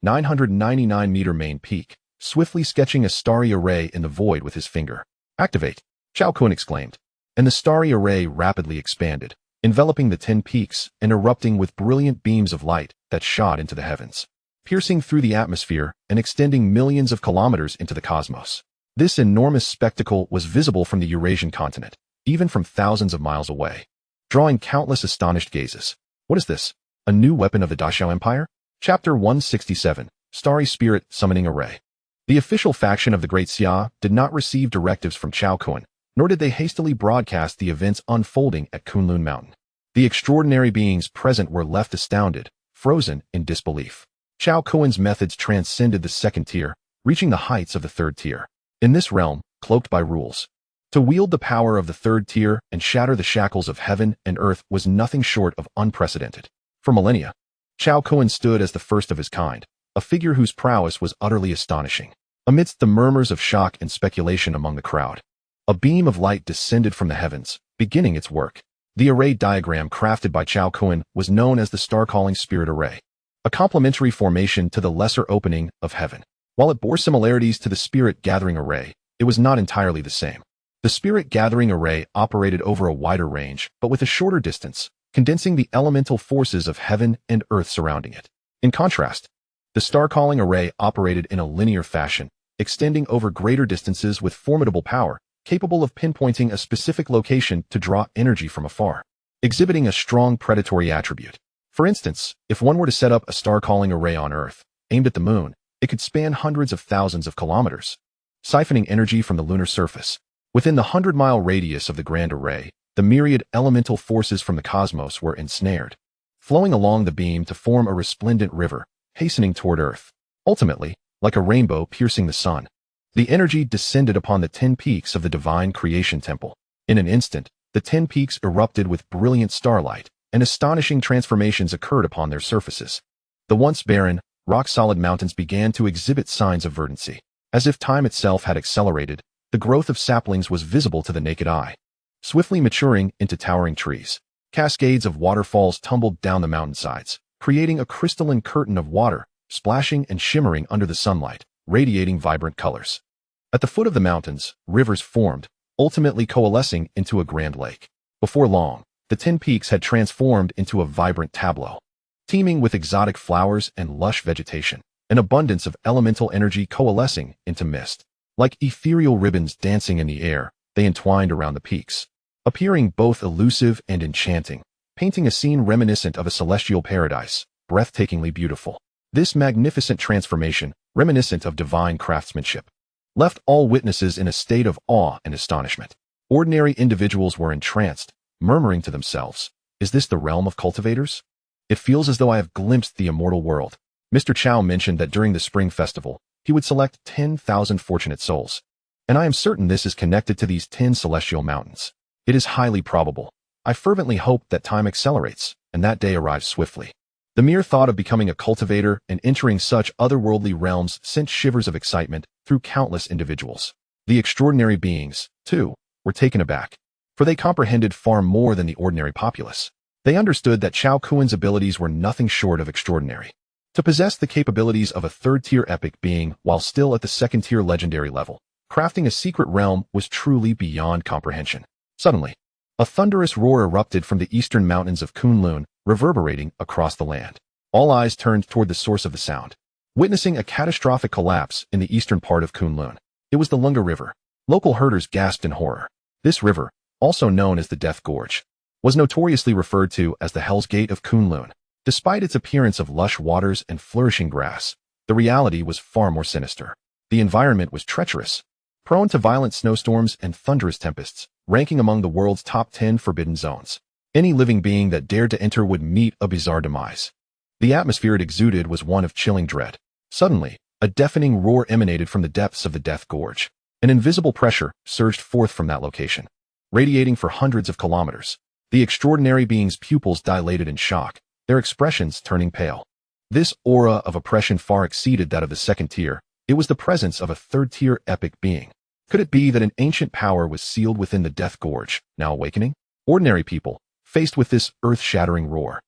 A: 999-meter main peak, swiftly sketching a starry array in the void with his finger. "Activate!" Cao Kun exclaimed, and the starry array rapidly expanded, enveloping the 10 peaks and erupting with brilliant beams of light that shot into the heavens, piercing through the atmosphere and extending millions of kilometers into the cosmos. This enormous spectacle was visible from the Eurasian continent, even from thousands of miles away, drawing countless astonished gazes. What is this? A new weapon of the Daxiao Empire? Chapter 167, Starry Spirit Summoning Array. The official faction of the Great Xia did not receive directives from Cao Kun, nor did they hastily broadcast the events unfolding at Kunlun Mountain. The extraordinary beings present were left astounded, frozen in disbelief. Cao Kun's methods transcended the second tier, reaching the heights of the third tier. In this realm, cloaked by rules, to wield the power of the third tier and shatter the shackles of heaven and earth was nothing short of unprecedented. For millennia, Cao Kun stood as the first of his kind, a figure whose prowess was utterly astonishing. Amidst the murmurs of shock and speculation among the crowd, a beam of light descended from the heavens, beginning its work. The array diagram crafted by Cao Kun was known as the star-calling spirit array, a complementary formation to the lesser opening of heaven. While it bore similarities to the spirit-gathering array, it was not entirely the same. The spirit-gathering array operated over a wider range, but with a shorter distance, condensing the elemental forces of heaven and earth surrounding it. In contrast, the star-calling array operated in a linear fashion, extending over greater distances with formidable power, capable of pinpointing a specific location to draw energy from afar, exhibiting a strong predatory attribute. For instance, if one were to set up a star-calling array on Earth, aimed at the moon, it could span hundreds of thousands of kilometers, siphoning energy from the lunar surface. Within the 100-mile radius of the grand array, the myriad elemental forces from the cosmos were ensnared, flowing along the beam to form a resplendent river, hastening toward Earth. Ultimately, like a rainbow piercing the sun, the energy descended upon the 10 peaks of the divine creation temple. In an instant, the 10 peaks erupted with brilliant starlight, and astonishing transformations occurred upon their surfaces. The once barren, rock-solid mountains began to exhibit signs of verdancy. As if time itself had accelerated, the growth of saplings was visible to the naked eye, swiftly maturing into towering trees. Cascades of waterfalls tumbled down the mountainsides, creating a crystalline curtain of water, splashing and shimmering under the sunlight, radiating vibrant colors. At the foot of the mountains, rivers formed, ultimately coalescing into a grand lake. Before long, the 10 peaks had transformed into a vibrant tableau, teeming with exotic flowers and lush vegetation, an abundance of elemental energy coalescing into mist. Like ethereal ribbons dancing in the air, they entwined around the peaks, appearing both elusive and enchanting, painting a scene reminiscent of a celestial paradise, breathtakingly beautiful. This magnificent transformation, reminiscent of divine craftsmanship, left all witnesses in a state of awe and astonishment. Ordinary individuals were entranced, murmuring to themselves, "Is this the realm of cultivators? It feels as though I have glimpsed the immortal world." Mr. Chow mentioned that during the spring festival, he would select 10,000 fortunate souls, and I am certain this is connected to these 10 celestial mountains. It is highly probable. I fervently hope that time accelerates, and that day arrives swiftly. The mere thought of becoming a cultivator and entering such otherworldly realms sent shivers of excitement through countless individuals. The extraordinary beings, too, were taken aback, for they comprehended far more than the ordinary populace. They understood that Cao Kun's abilities were nothing short of extraordinary. To possess the capabilities of a third-tier epic being while still at the second-tier legendary level, crafting a secret realm was truly beyond comprehension. Suddenly, a thunderous roar erupted from the eastern mountains of Kunlun, reverberating across the land. All eyes turned toward the source of the sound, witnessing a catastrophic collapse in the eastern part of Kunlun. It was the Lunga River. Local herders gasped in horror. This river, also known as the Death Gorge, was notoriously referred to as the Hell's Gate of Kunlun. Despite its appearance of lush waters and flourishing grass, the reality was far more sinister. The environment was treacherous, prone to violent snowstorms and thunderous tempests, ranking among the world's top 10 forbidden zones. Any living being that dared to enter would meet a bizarre demise. The atmosphere it exuded was one of chilling dread. Suddenly, a deafening roar emanated from the depths of the Death Gorge. An invisible pressure surged forth from that location, radiating for hundreds of kilometers. The extraordinary being's pupils dilated in shock, their expressions turning pale. This aura of oppression far exceeded that of the second tier. It was the presence of a third-tier epic being. Could it be that an ancient power was sealed within the Death Gorge, now awakening? Ordinary people, faced with this earth-shattering roar,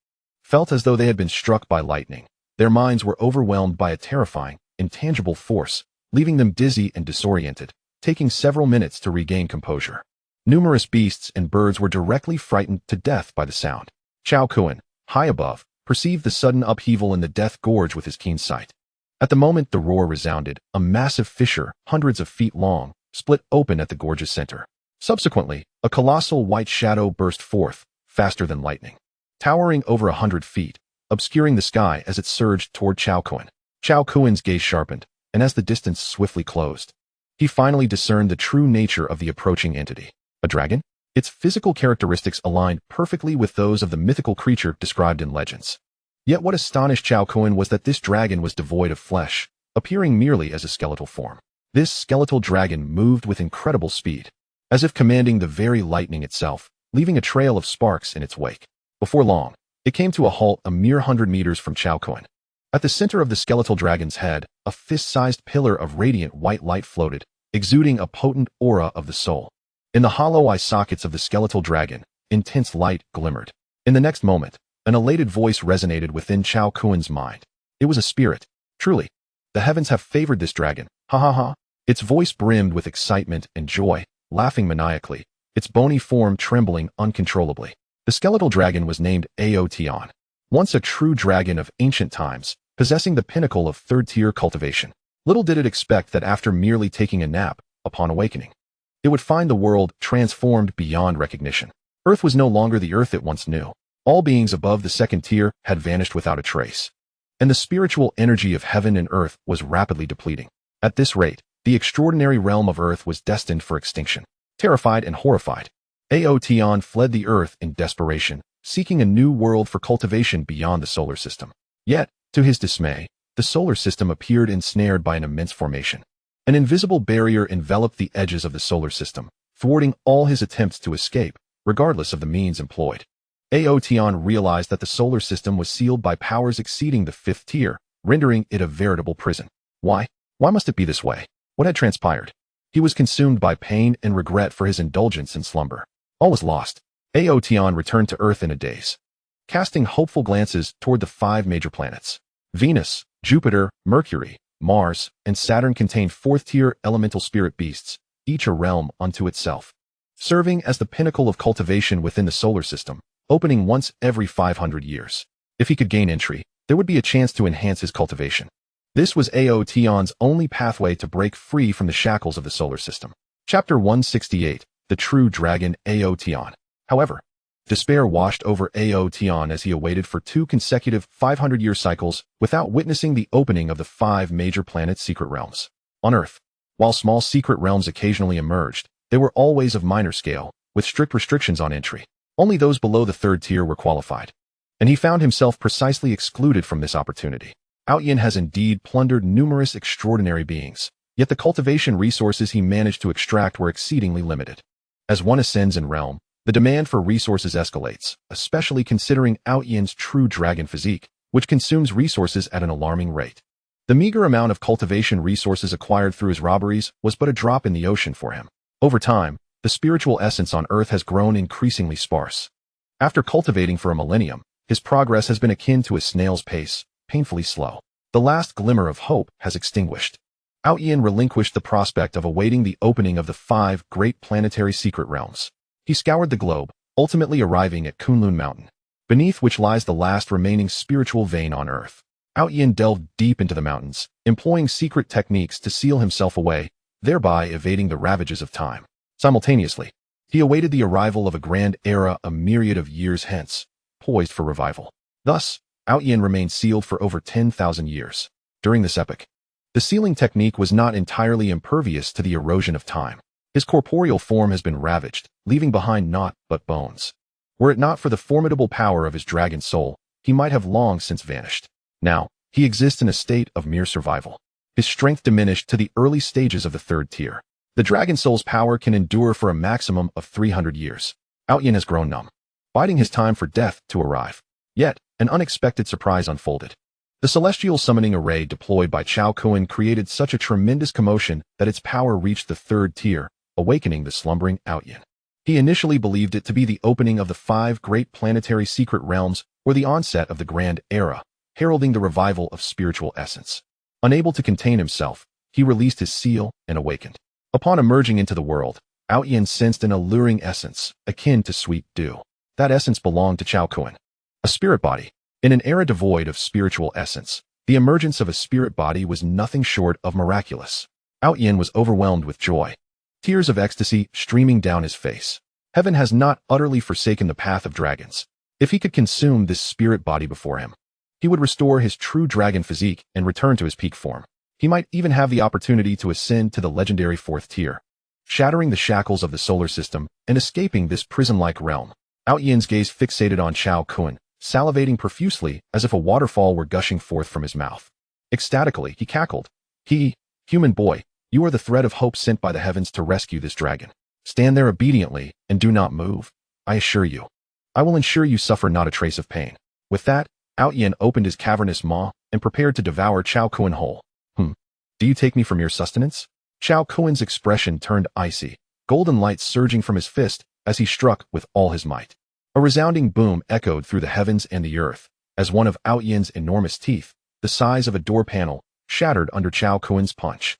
A: felt as though they had been struck by lightning. Their minds were overwhelmed by a terrifying, intangible force, leaving them dizzy and disoriented, taking several minutes to regain composure. Numerous beasts and birds were directly frightened to death by the sound. Cao Kun, high above, perceived the sudden upheaval in the Death Gorge with his keen sight. At the moment the roar resounded, a massive fissure, hundreds of feet long, split open at the gorge's center. Subsequently, a colossal white shadow burst forth, faster than lightning, towering over 100 feet, obscuring the sky as it surged toward Cao Kun. Cao Kun's gaze sharpened, and as the distance swiftly closed, he finally discerned the true nature of the approaching entity. A dragon? Its physical characteristics aligned perfectly with those of the mythical creature described in legends. Yet what astonished Cao Kun was that this dragon was devoid of flesh, appearing merely as a skeletal form. This skeletal dragon moved with incredible speed, as if commanding the very lightning itself, leaving a trail of sparks in its wake. Before long, it came to a halt a mere 100 meters from Cao Kun. At the center of the skeletal dragon's head, a fist-sized pillar of radiant white light floated, exuding a potent aura of the soul. In the hollow eye sockets of the skeletal dragon, intense light glimmered. In the next moment, an elated voice resonated within Cao Kun's mind. It was a spirit. Truly, the heavens have favored this dragon. Ha ha ha. Its voice brimmed with excitement and joy, laughing maniacally, its bony form trembling uncontrollably. The skeletal dragon was named Aotian, once a true dragon of ancient times, possessing the pinnacle of third-tier cultivation. Little did it expect that after merely taking a nap, upon awakening, it would find the world transformed beyond recognition. Earth was no longer the Earth it once knew. All beings above the second tier had vanished without a trace, and the spiritual energy of heaven and earth was rapidly depleting. At this rate, the extraordinary realm of Earth was destined for extinction. Terrified and horrified, Aotian fled the Earth in desperation, seeking a new world for cultivation beyond the solar system. Yet, to his dismay, the solar system appeared ensnared by an immense formation. An invisible barrier enveloped the edges of the solar system, thwarting all his attempts to escape, regardless of the means employed. Aotian realized that the solar system was sealed by powers exceeding the fifth tier, rendering it a veritable prison. Why? Why must it be this way? What had transpired? He was consumed by pain and regret for his indulgence in slumber. All was lost. Aotian returned to Earth in a daze, casting hopeful glances toward the 5 major planets. Venus, Jupiter, Mercury, Mars, and Saturn contained fourth-tier elemental spirit beasts, each a realm unto itself, serving as the pinnacle of cultivation within the solar system, opening once every 500 years. If he could gain entry, there would be a chance to enhance his cultivation. This was Aotian's only pathway to break free from the shackles of the solar system. Chapter 168, The True Dragon Aotian. However, despair washed over Aotian as he awaited for 2 consecutive 500-year cycles without witnessing the opening of the 5 major planets' secret realms. On Earth, while small secret realms occasionally emerged, they were always of minor scale, with strict restrictions on entry. Only those below the 3rd tier were qualified, and he found himself precisely excluded from this opportunity. Aotian has indeed plundered numerous extraordinary beings, yet the cultivation resources he managed to extract were exceedingly limited. As one ascends in realm, the demand for resources escalates, especially considering Aotian's true dragon physique, which consumes resources at an alarming rate. The meager amount of cultivation resources acquired through his robberies was but a drop in the ocean for him. Over time, the spiritual essence on Earth has grown increasingly sparse. After cultivating for a millennium, his progress has been akin to a snail's pace, painfully slow. The last glimmer of hope has extinguished. Aotian relinquished the prospect of awaiting the opening of the 5 great planetary secret realms. He scoured the globe, ultimately arriving at Kunlun Mountain, beneath which lies the last remaining spiritual vein on Earth. Aotian delved deep into the mountains, employing secret techniques to seal himself away, thereby evading the ravages of time. Simultaneously, he awaited the arrival of a grand era a myriad of years hence, poised for revival. Thus, Aotian remained sealed for over 10,000 years. During this epoch, the sealing technique was not entirely impervious to the erosion of time. His corporeal form has been ravaged, leaving behind naught but bones. Were it not for the formidable power of his dragon soul, he might have long since vanished. Now, he exists in a state of mere survival. His strength diminished to the early stages of the 3rd tier. The dragon soul's power can endure for a maximum of 300 years. Aotian has grown numb, biding his time for death to arrive. Yet, an unexpected surprise unfolded. The celestial summoning array deployed by Cao Kun created such a tremendous commotion that its power reached the 3rd tier, awakening the slumbering Aotian. He initially believed it to be the opening of the 5 great planetary secret realms or the onset of the Grand Era, heralding the revival of spiritual essence. Unable to contain himself, he released his seal and awakened. Upon emerging into the world, Aotian sensed an alluring essence, akin to sweet dew. That essence belonged to Cao Kun, a spirit body. In an era devoid of spiritual essence, the emergence of a spirit body was nothing short of miraculous. Aotian was overwhelmed with joy, tears of ecstasy streaming down his face. Heaven has not utterly forsaken the path of dragons. If he could consume this spirit body before him, he would restore his true dragon physique and return to his peak form. He might even have the opportunity to ascend to the legendary fourth tier, shattering the shackles of the solar system and escaping this prison-like realm. Ao Yan's gaze fixated on Cao Kun, salivating profusely as if a waterfall were gushing forth from his mouth. Ecstatically, he cackled. Human boy, you are the thread of hope sent by the heavens to rescue this dragon. Stand there obediently and do not move. I assure you. I will ensure you suffer not a trace of pain. With that, Ao Yan opened his cavernous maw and prepared to devour Cao Kun whole. Do you take me for mere sustenance? Cao Kun's expression turned icy, golden light surging from his fist as he struck with all his might. A resounding boom echoed through the heavens and the earth, as one of Ao Yan's enormous teeth, the size of a door panel, shattered under Cao Kun's punch.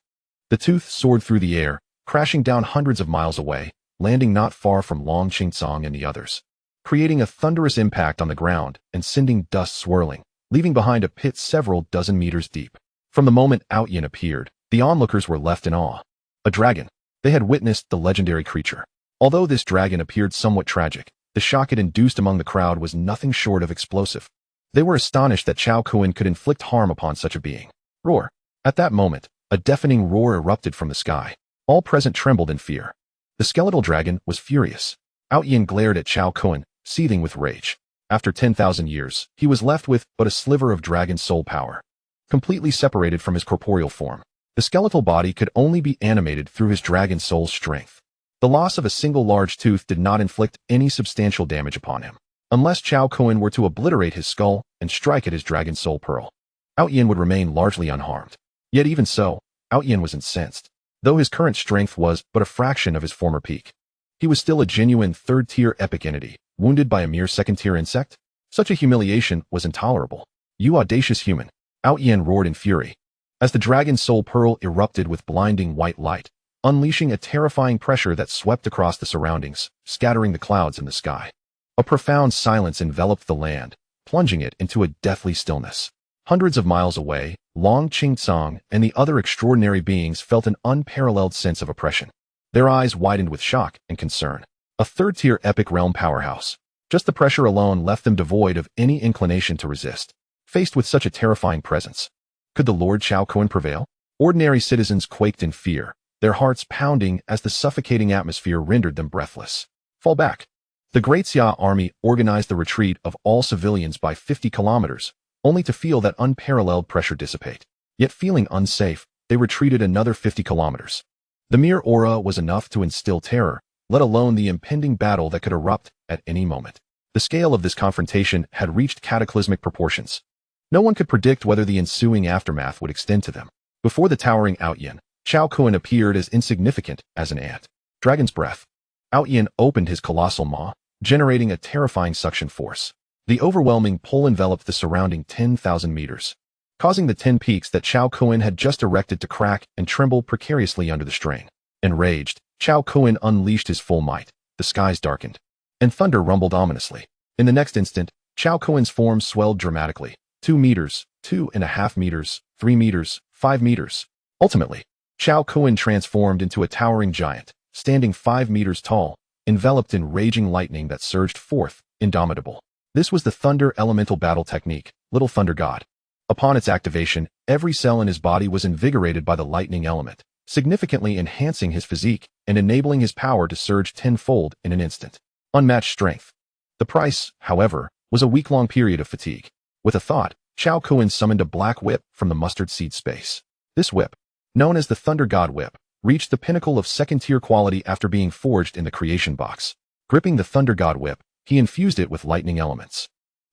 A: The tooth soared through the air, crashing down hundreds of miles away, landing not far from Long Qingsong and the others, creating a thunderous impact on the ground and sending dust swirling, leaving behind a pit several dozen meters deep. From the moment Ao Yan appeared, the onlookers were left in awe. A dragon. They had witnessed the legendary creature. Although this dragon appeared somewhat tragic, the shock it induced among the crowd was nothing short of explosive. They were astonished that Cao Kun could inflict harm upon such a being. Roar. At that moment, a deafening roar erupted from the sky. All present trembled in fear. The skeletal dragon was furious. Ao Yan glared at Cao Kun, seething with rage. After 10,000 years, he was left with but a sliver of dragon soul power, completely separated from his corporeal form. The skeletal body could only be animated through his dragon soul's strength. The loss of a single large tooth did not inflict any substantial damage upon him, unless Cao Kun were to obliterate his skull and strike at his dragon soul pearl. Ao Yan would remain largely unharmed. Yet even so, Ao Yan was incensed. Though his current strength was but a fraction of his former peak, he was still a genuine third-tier epic entity, wounded by a mere second-tier insect. Such a humiliation was intolerable. You audacious human! Ao Yan roared in fury, as the dragon's soul pearl erupted with blinding white light, unleashing a terrifying pressure that swept across the surroundings, scattering the clouds in the sky. A profound silence enveloped the land, plunging it into a deathly stillness. Hundreds of miles away, Long Qingsong and the other extraordinary beings felt an unparalleled sense of oppression. Their eyes widened with shock and concern. A third-tier epic realm powerhouse. Just the pressure alone left them devoid of any inclination to resist. Faced with such a terrifying presence, could the Lord Cao Kun prevail? Ordinary citizens quaked in fear, their hearts pounding as the suffocating atmosphere rendered them breathless. Fall back. The Great Xia army organized the retreat of all civilians by 50 kilometers, only to feel that unparalleled pressure dissipate. Yet feeling unsafe, they retreated another 50 kilometers. The mere aura was enough to instill terror, let alone the impending battle that could erupt at any moment. The scale of this confrontation had reached cataclysmic proportions. No one could predict whether the ensuing aftermath would extend to them. Before the towering Ao Yan, Cao Kun appeared as insignificant as an ant. Dragon's breath. Ao Yan opened his colossal maw, generating a terrifying suction force. The overwhelming pull enveloped the surrounding 10,000 meters, causing the 10 peaks that Cao Kun had just erected to crack and tremble precariously under the strain. Enraged, Cao Kun unleashed his full might. The skies darkened, and thunder rumbled ominously. In the next instant, Cao Kun's form swelled dramatically. 2 meters, 2.5 meters, 3 meters, 5 meters. Ultimately, Cao Kun transformed into a towering giant, standing 5 meters tall, enveloped in raging lightning that surged forth, indomitable. This was the Thunder Elemental Battle Technique, Little Thunder God. Upon its activation, every cell in his body was invigorated by the lightning element, significantly enhancing his physique and enabling his power to surge tenfold in an instant. Unmatched strength. The price, however, was a week-long period of fatigue. With a thought, Cao Kun summoned a black whip from the mustard seed space. This whip, known as the Thunder God Whip, reached the pinnacle of second-tier quality after being forged in the creation box. Gripping the Thunder God Whip, he infused it with lightning elements,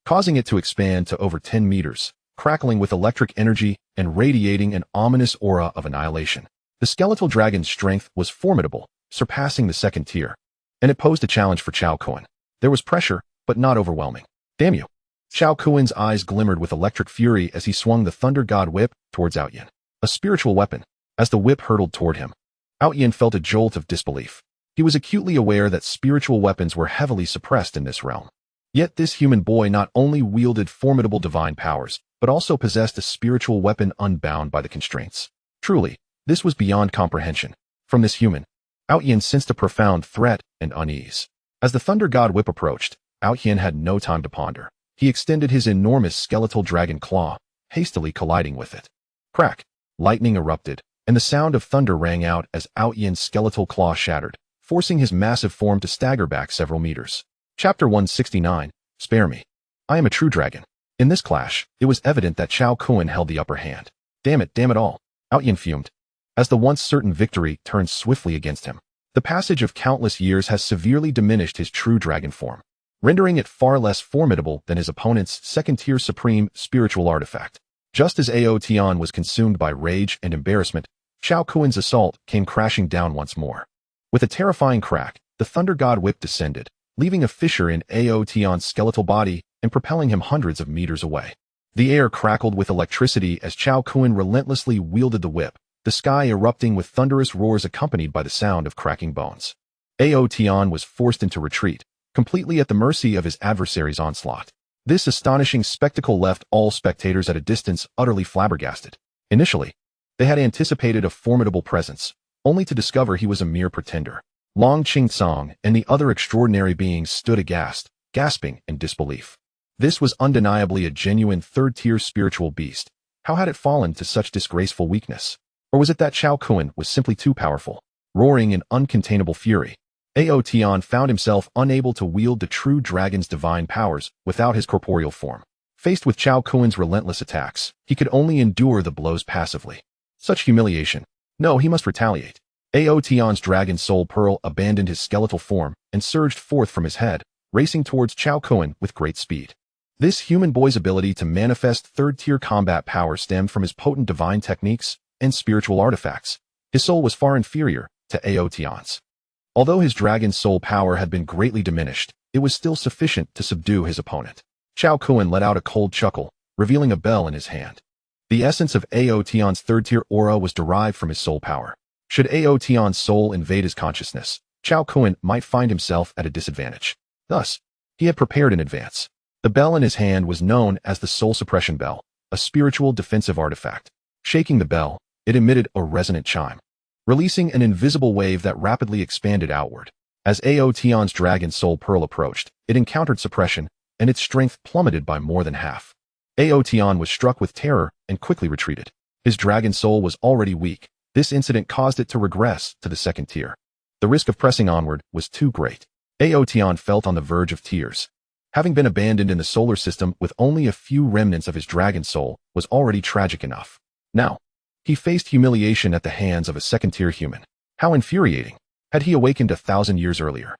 A: causing it to expand to over 10 meters, crackling with electric energy and radiating an ominous aura of annihilation. The skeletal dragon's strength was formidable, surpassing the second tier, and it posed a challenge for Cao Kun. There was pressure, but not overwhelming. Damn you! Cao Kun's eyes glimmered with electric fury as he swung the Thunder God Whip towards Ao Yan. A spiritual weapon. As the whip hurtled toward him, Ao Yan felt a jolt of disbelief. He was acutely aware that spiritual weapons were heavily suppressed in this realm. Yet this human boy not only wielded formidable divine powers, but also possessed a spiritual weapon unbound by the constraints. Truly, this was beyond comprehension. From this human, Ao Yan sensed a profound threat and unease. As the Thunder God Whip approached, Ao Yan had no time to ponder. He extended his enormous skeletal dragon claw, hastily colliding with it. Crack! Lightning erupted, and the sound of thunder rang out as Ao Yin's skeletal claw shattered, forcing his massive form to stagger back several meters. Chapter 169, Spare Me. I am a true dragon. In this clash, it was evident that Cao Kun held the upper hand. Damn it all. Ao Yin fumed, as the once certain victory turned swiftly against him. The passage of countless years has severely diminished his true dragon form, rendering it far less formidable than his opponent's second-tier supreme spiritual artifact. Just as Ao Tian was consumed by rage and embarrassment, Cao Kun's assault came crashing down once more. With a terrifying crack, the Thunder God Whip descended, leaving a fissure in Ao Tian's skeletal body and propelling him hundreds of meters away. The air crackled with electricity as Cao Kun relentlessly wielded the whip, the sky erupting with thunderous roars accompanied by the sound of cracking bones. Ao Tian was forced into retreat, completely at the mercy of his adversary's onslaught. This astonishing spectacle left all spectators at a distance utterly flabbergasted. Initially, they had anticipated a formidable presence, only to discover he was a mere pretender. Long Qingcong and the other extraordinary beings stood aghast, gasping in disbelief. This was undeniably a genuine third-tier spiritual beast. How had it fallen to such disgraceful weakness? Or was it that Cao Kun was simply too powerful? Roaring in uncontainable fury, Ao Tian found himself unable to wield the true dragon's divine powers without his corporeal form. Faced with Cao Kun's relentless attacks, he could only endure the blows passively. Such humiliation. No, he must retaliate. Ao Tian's dragon soul pearl abandoned his skeletal form and surged forth from his head, racing towards Cao Kun with great speed. This human boy's ability to manifest third-tier combat power stemmed from his potent divine techniques and spiritual artifacts. His soul was far inferior to Ao Tian's. Although his dragon soul power had been greatly diminished, it was still sufficient to subdue his opponent. Cao Kun let out a cold chuckle, revealing a bell in his hand. The essence of Ao Tian's third-tier aura was derived from his soul power. Should Ao Tian's soul invade his consciousness, Cao Kun might find himself at a disadvantage. Thus, he had prepared in advance. The bell in his hand was known as the Soul Suppression Bell, a spiritual defensive artifact. Shaking the bell, it emitted a resonant chime, releasing an invisible wave that rapidly expanded outward. As Ao Tian's dragon soul pearl approached, it encountered suppression, and its strength plummeted by more than half. Ao Tian was struck with terror and quickly retreated. His dragon soul was already weak. This incident caused it to regress to the second tier. The risk of pressing onward was too great. Ao Tian felt on the verge of tears. Having been abandoned in the solar system with only a few remnants of his dragon soul was already tragic enough. Now, he faced humiliation at the hands of a second-tier human. How infuriating. Had he awakened 1,000 years earlier,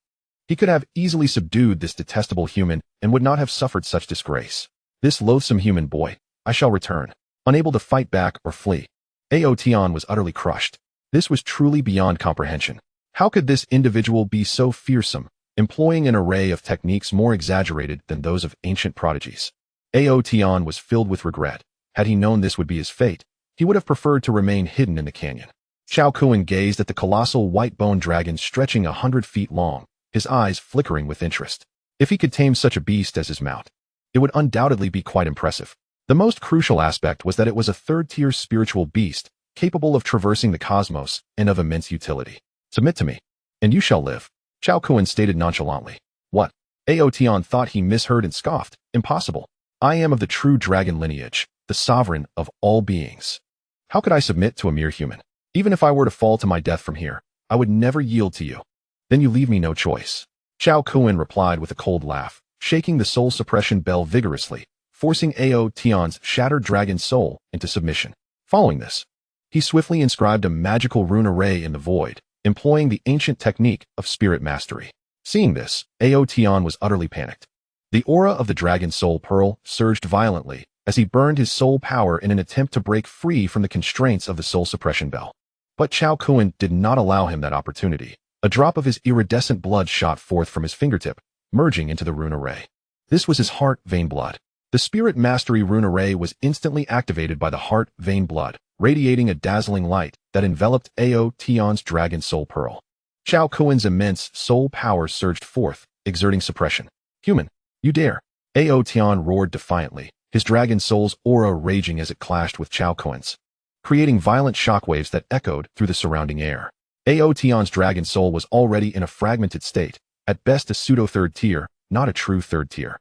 A: he could have easily subdued this detestable human and would not have suffered such disgrace. This loathsome human boy, I shall return. Unable to fight back or flee, Ao Tian was utterly crushed. This was truly beyond comprehension. How could this individual be so fearsome, employing an array of techniques more exaggerated than those of ancient prodigies? Ao Tian was filled with regret. Had he known this would be his fate, he would have preferred to remain hidden in the canyon. Cao Kun gazed at the colossal white-boned dragon stretching 100 feet long, his eyes flickering with interest. If he could tame such a beast as his mount, it would undoubtedly be quite impressive. The most crucial aspect was that it was a third-tier spiritual beast, capable of traversing the cosmos and of immense utility. Submit to me, and you shall live, Cao Kun stated nonchalantly. What? Ao Tian thought he misheard and scoffed. Impossible. I am of the true dragon lineage, the sovereign of all beings. How could I submit to a mere human? Even if I were to fall to my death from here, I would never yield to you. Then you leave me no choice. Cao Kun replied with a cold laugh, shaking the soul suppression bell vigorously, forcing Ao Tian's shattered dragon soul into submission. Following this, he swiftly inscribed a magical rune array in the void, employing the ancient technique of spirit mastery. Seeing this, Ao Tian was utterly panicked. The aura of the dragon soul pearl surged violently as he burned his soul power in an attempt to break free from the constraints of the soul suppression bell. But Cao Kun did not allow him that opportunity. A drop of his iridescent blood shot forth from his fingertip, merging into the rune array. This was his heart vein blood. The spirit mastery rune array was instantly activated by the heart vein blood, radiating a dazzling light that enveloped Ao Tian's dragon soul pearl. Cao Kun's immense soul power surged forth, exerting suppression. Human, you dare! Ao Tian roared defiantly, his dragon soul's aura raging as it clashed with Cao Kun's, creating violent shockwaves that echoed through the surrounding air. Ao Tian's dragon soul was already in a fragmented state, at best a pseudo-third tier, not a true third tier.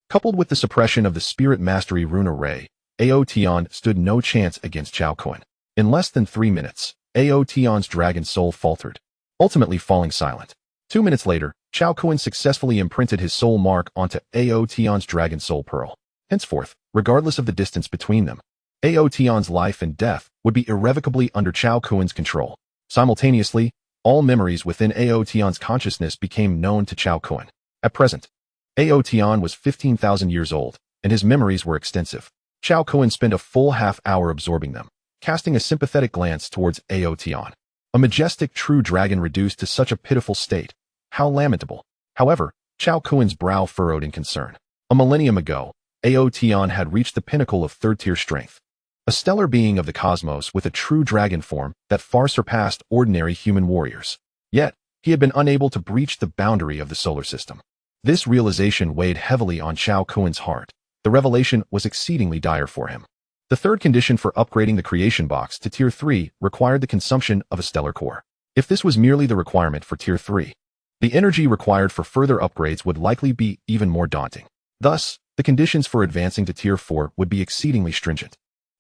A: Coupled with the suppression of the spirit mastery rune array, Ao Tian stood no chance against Cao Kun. In less than 3 minutes, Aotion's dragon soul faltered, ultimately falling silent. 2 minutes later, Cao Kun successfully imprinted his soul mark onto Aotion's dragon soul pearl. Henceforth, regardless of the distance between them, Aotion's life and death would be irrevocably under Cao Kun's control. Simultaneously, all memories within Aotion's consciousness became known to Cao Kun. At present, Aotion was 15,000 years old, and his memories were extensive. Cao Kun spent a full half-hour absorbing them, casting a sympathetic glance towards Aotion. A majestic true dragon reduced to such a pitiful state. How lamentable. However, Cao Kun's brow furrowed in concern. A millennium ago, Aotion had reached the pinnacle of third-tier strength. A stellar being of the cosmos with a true dragon form that far surpassed ordinary human warriors. Yet, he had been unable to breach the boundary of the solar system. This realization weighed heavily on Cao Kun's heart. The revelation was exceedingly dire for him. The third condition for upgrading the creation box to Tier 3 required the consumption of a stellar core. If this was merely the requirement for Tier 3, the energy required for further upgrades would likely be even more daunting. Thus, the conditions for advancing to Tier 4 would be exceedingly stringent.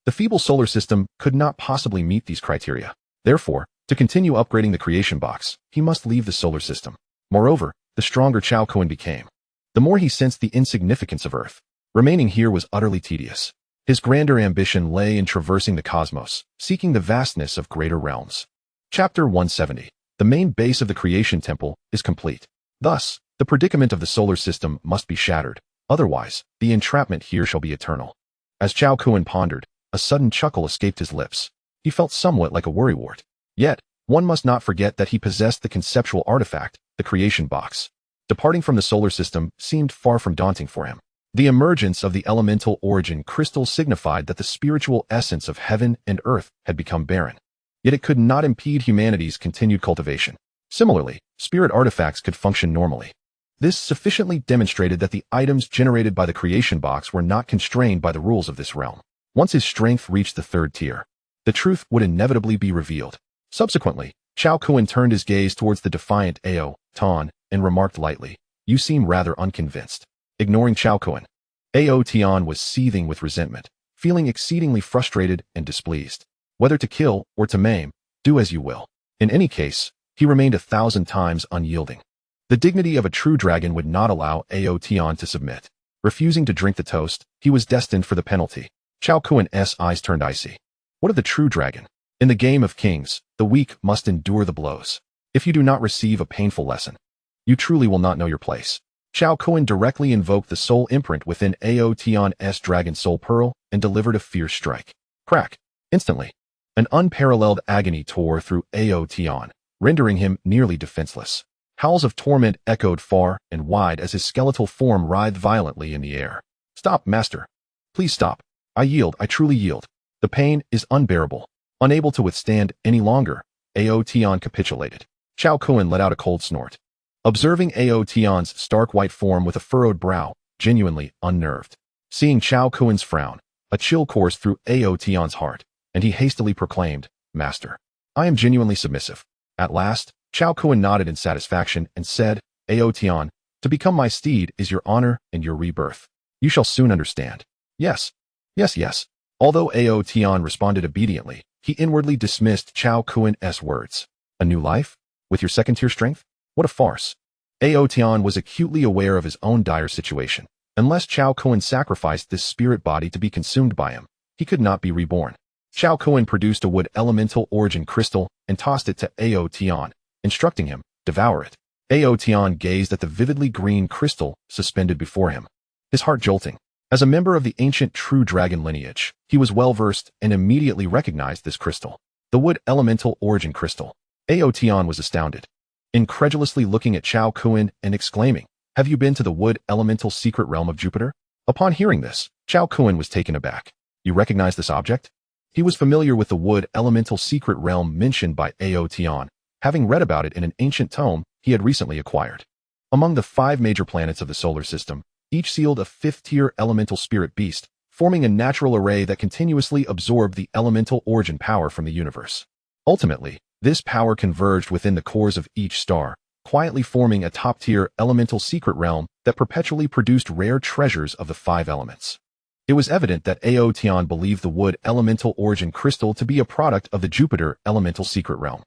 A: The feeble solar system could not possibly meet these criteria. Therefore, to continue upgrading the creation box, he must leave the solar system. Moreover, the stronger Cao Kun became, the more he sensed the insignificance of Earth. Remaining here was utterly tedious. His grander ambition lay in traversing the cosmos, seeking the vastness of greater realms. Chapter 170. The main base of the creation temple is complete. Thus, the predicament of the solar system must be shattered. Otherwise, the entrapment here shall be eternal. As Cao Kun pondered, a sudden chuckle escaped his lips. He felt somewhat like a worrywart. Yet, one must not forget that he possessed the conceptual artifact, the creation box. Departing from the solar system seemed far from daunting for him. The emergence of the elemental origin crystal signified that the spiritual essence of heaven and earth had become barren. Yet it could not impede humanity's continued cultivation. Similarly, spirit artifacts could function normally. This sufficiently demonstrated that the items generated by the creation box were not constrained by the rules of this realm. Once his strength reached the third tier, the truth would inevitably be revealed. Subsequently, Cao Kun turned his gaze towards the defiant Aotion and remarked lightly, "You seem rather unconvinced." Ignoring Cao Kun, Aotion was seething with resentment, feeling exceedingly frustrated and displeased. Whether to kill or to maim, do as you will. In any case, he remained 1,000 times unyielding. The dignity of a true dragon would not allow Aotion to submit. Refusing to drink the toast, he was destined for the penalty. Cao Kun's eyes turned icy. What of the true dragon? In the game of kings, the weak must endure the blows. If you do not receive a painful lesson, you truly will not know your place. Cao Kun directly invoked the soul imprint within Aotion's dragon soul pearl and delivered a fierce strike. Crack! Instantly, an unparalleled agony tore through Aotion, rendering him nearly defenseless. Howls of torment echoed far and wide as his skeletal form writhed violently in the air. "Stop, master. Please stop. I yield, I truly yield. The pain is unbearable." Unable to withstand any longer, Aotion capitulated. Cao Kun let out a cold snort. Observing Aotion's stark white form with a furrowed brow, genuinely unnerved. Seeing Cao Kun's frown, a chill coursed through Aotion's heart, and he hastily proclaimed, "Master, I am genuinely submissive." At last, Cao Kun nodded in satisfaction and said, "Aotion, to become my steed is your honor and your rebirth. You shall soon understand." "Yes, yes, yes." Although Aotion responded obediently, he inwardly dismissed Cao Kun's words. "A new life? With your second-tier strength? What a farce." Aotion was acutely aware of his own dire situation. Unless Cao Kun sacrificed this spirit body to be consumed by him, he could not be reborn. Cao Kun produced a wood elemental origin crystal and tossed it to Aotion, instructing him, "Devour it." Aotion gazed at the vividly green crystal suspended before him, his heart jolting. As a member of the ancient true dragon lineage, he was well-versed and immediately recognized this crystal. The wood elemental origin crystal. Aotion was astounded, incredulously looking at Cao Kun and exclaiming, "Have you been to the wood elemental secret realm of Jupiter?" Upon hearing this, Cao Kun was taken aback. "You recognize this object?" He was familiar with the wood elemental secret realm mentioned by Aotion, having read about it in an ancient tome he had recently acquired. Among the 5 major planets of the solar system, each sealed a 5th-tier elemental spirit beast, forming a natural array that continuously absorbed the elemental origin power from the universe. Ultimately, this power converged within the cores of each star, quietly forming a top-tier elemental secret realm that perpetually produced rare treasures of the 5 elements. It was evident that Ao Tian believed the wood elemental origin crystal to be a product of the Jupiter elemental secret realm.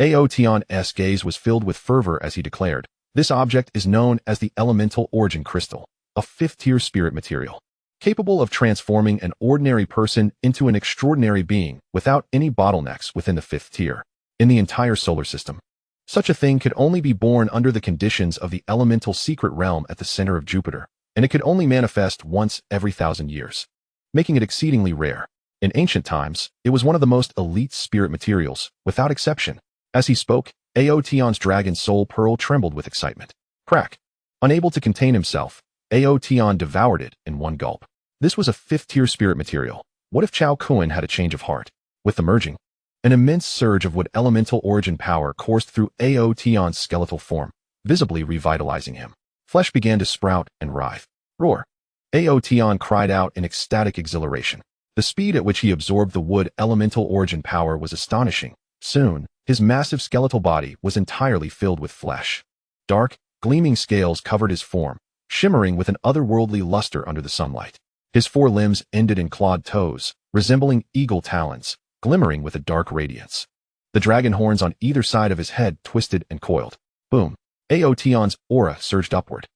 A: Ao Tian's gaze was filled with fervor as he declared, "This object is known as the elemental origin crystal, a fifth-tier spirit material, capable of transforming an ordinary person into an extraordinary being without any bottlenecks within the fifth tier. In the entire solar system, such a thing could only be born under the conditions of the elemental secret realm at the center of Jupiter, and it could only manifest once every 1,000 years, making it exceedingly rare. In ancient times, it was one of the most elite spirit materials, without exception." As he spoke, Ao Tian's dragon soul pearl trembled with excitement. Crack! Unable to contain himself, Ao Tian devoured it in one gulp. This was a fifth-tier spirit material. What if Cao Kun had a change of heart? With the merging, an immense surge of wood elemental origin power coursed through Ao Tian's skeletal form, visibly revitalizing him. Flesh began to sprout and writhe. Roar! Ao Tian cried out in ecstatic exhilaration. The speed at which he absorbed the wood elemental origin power was astonishing. Soon, his massive skeletal body was entirely filled with flesh. Dark, gleaming scales covered his form, shimmering with an otherworldly luster under the sunlight. His four limbs ended in clawed toes, resembling eagle talons, glimmering with a dark radiance. The dragon horns on either side of his head twisted and coiled. Boom! Ao Tian's aura surged upward.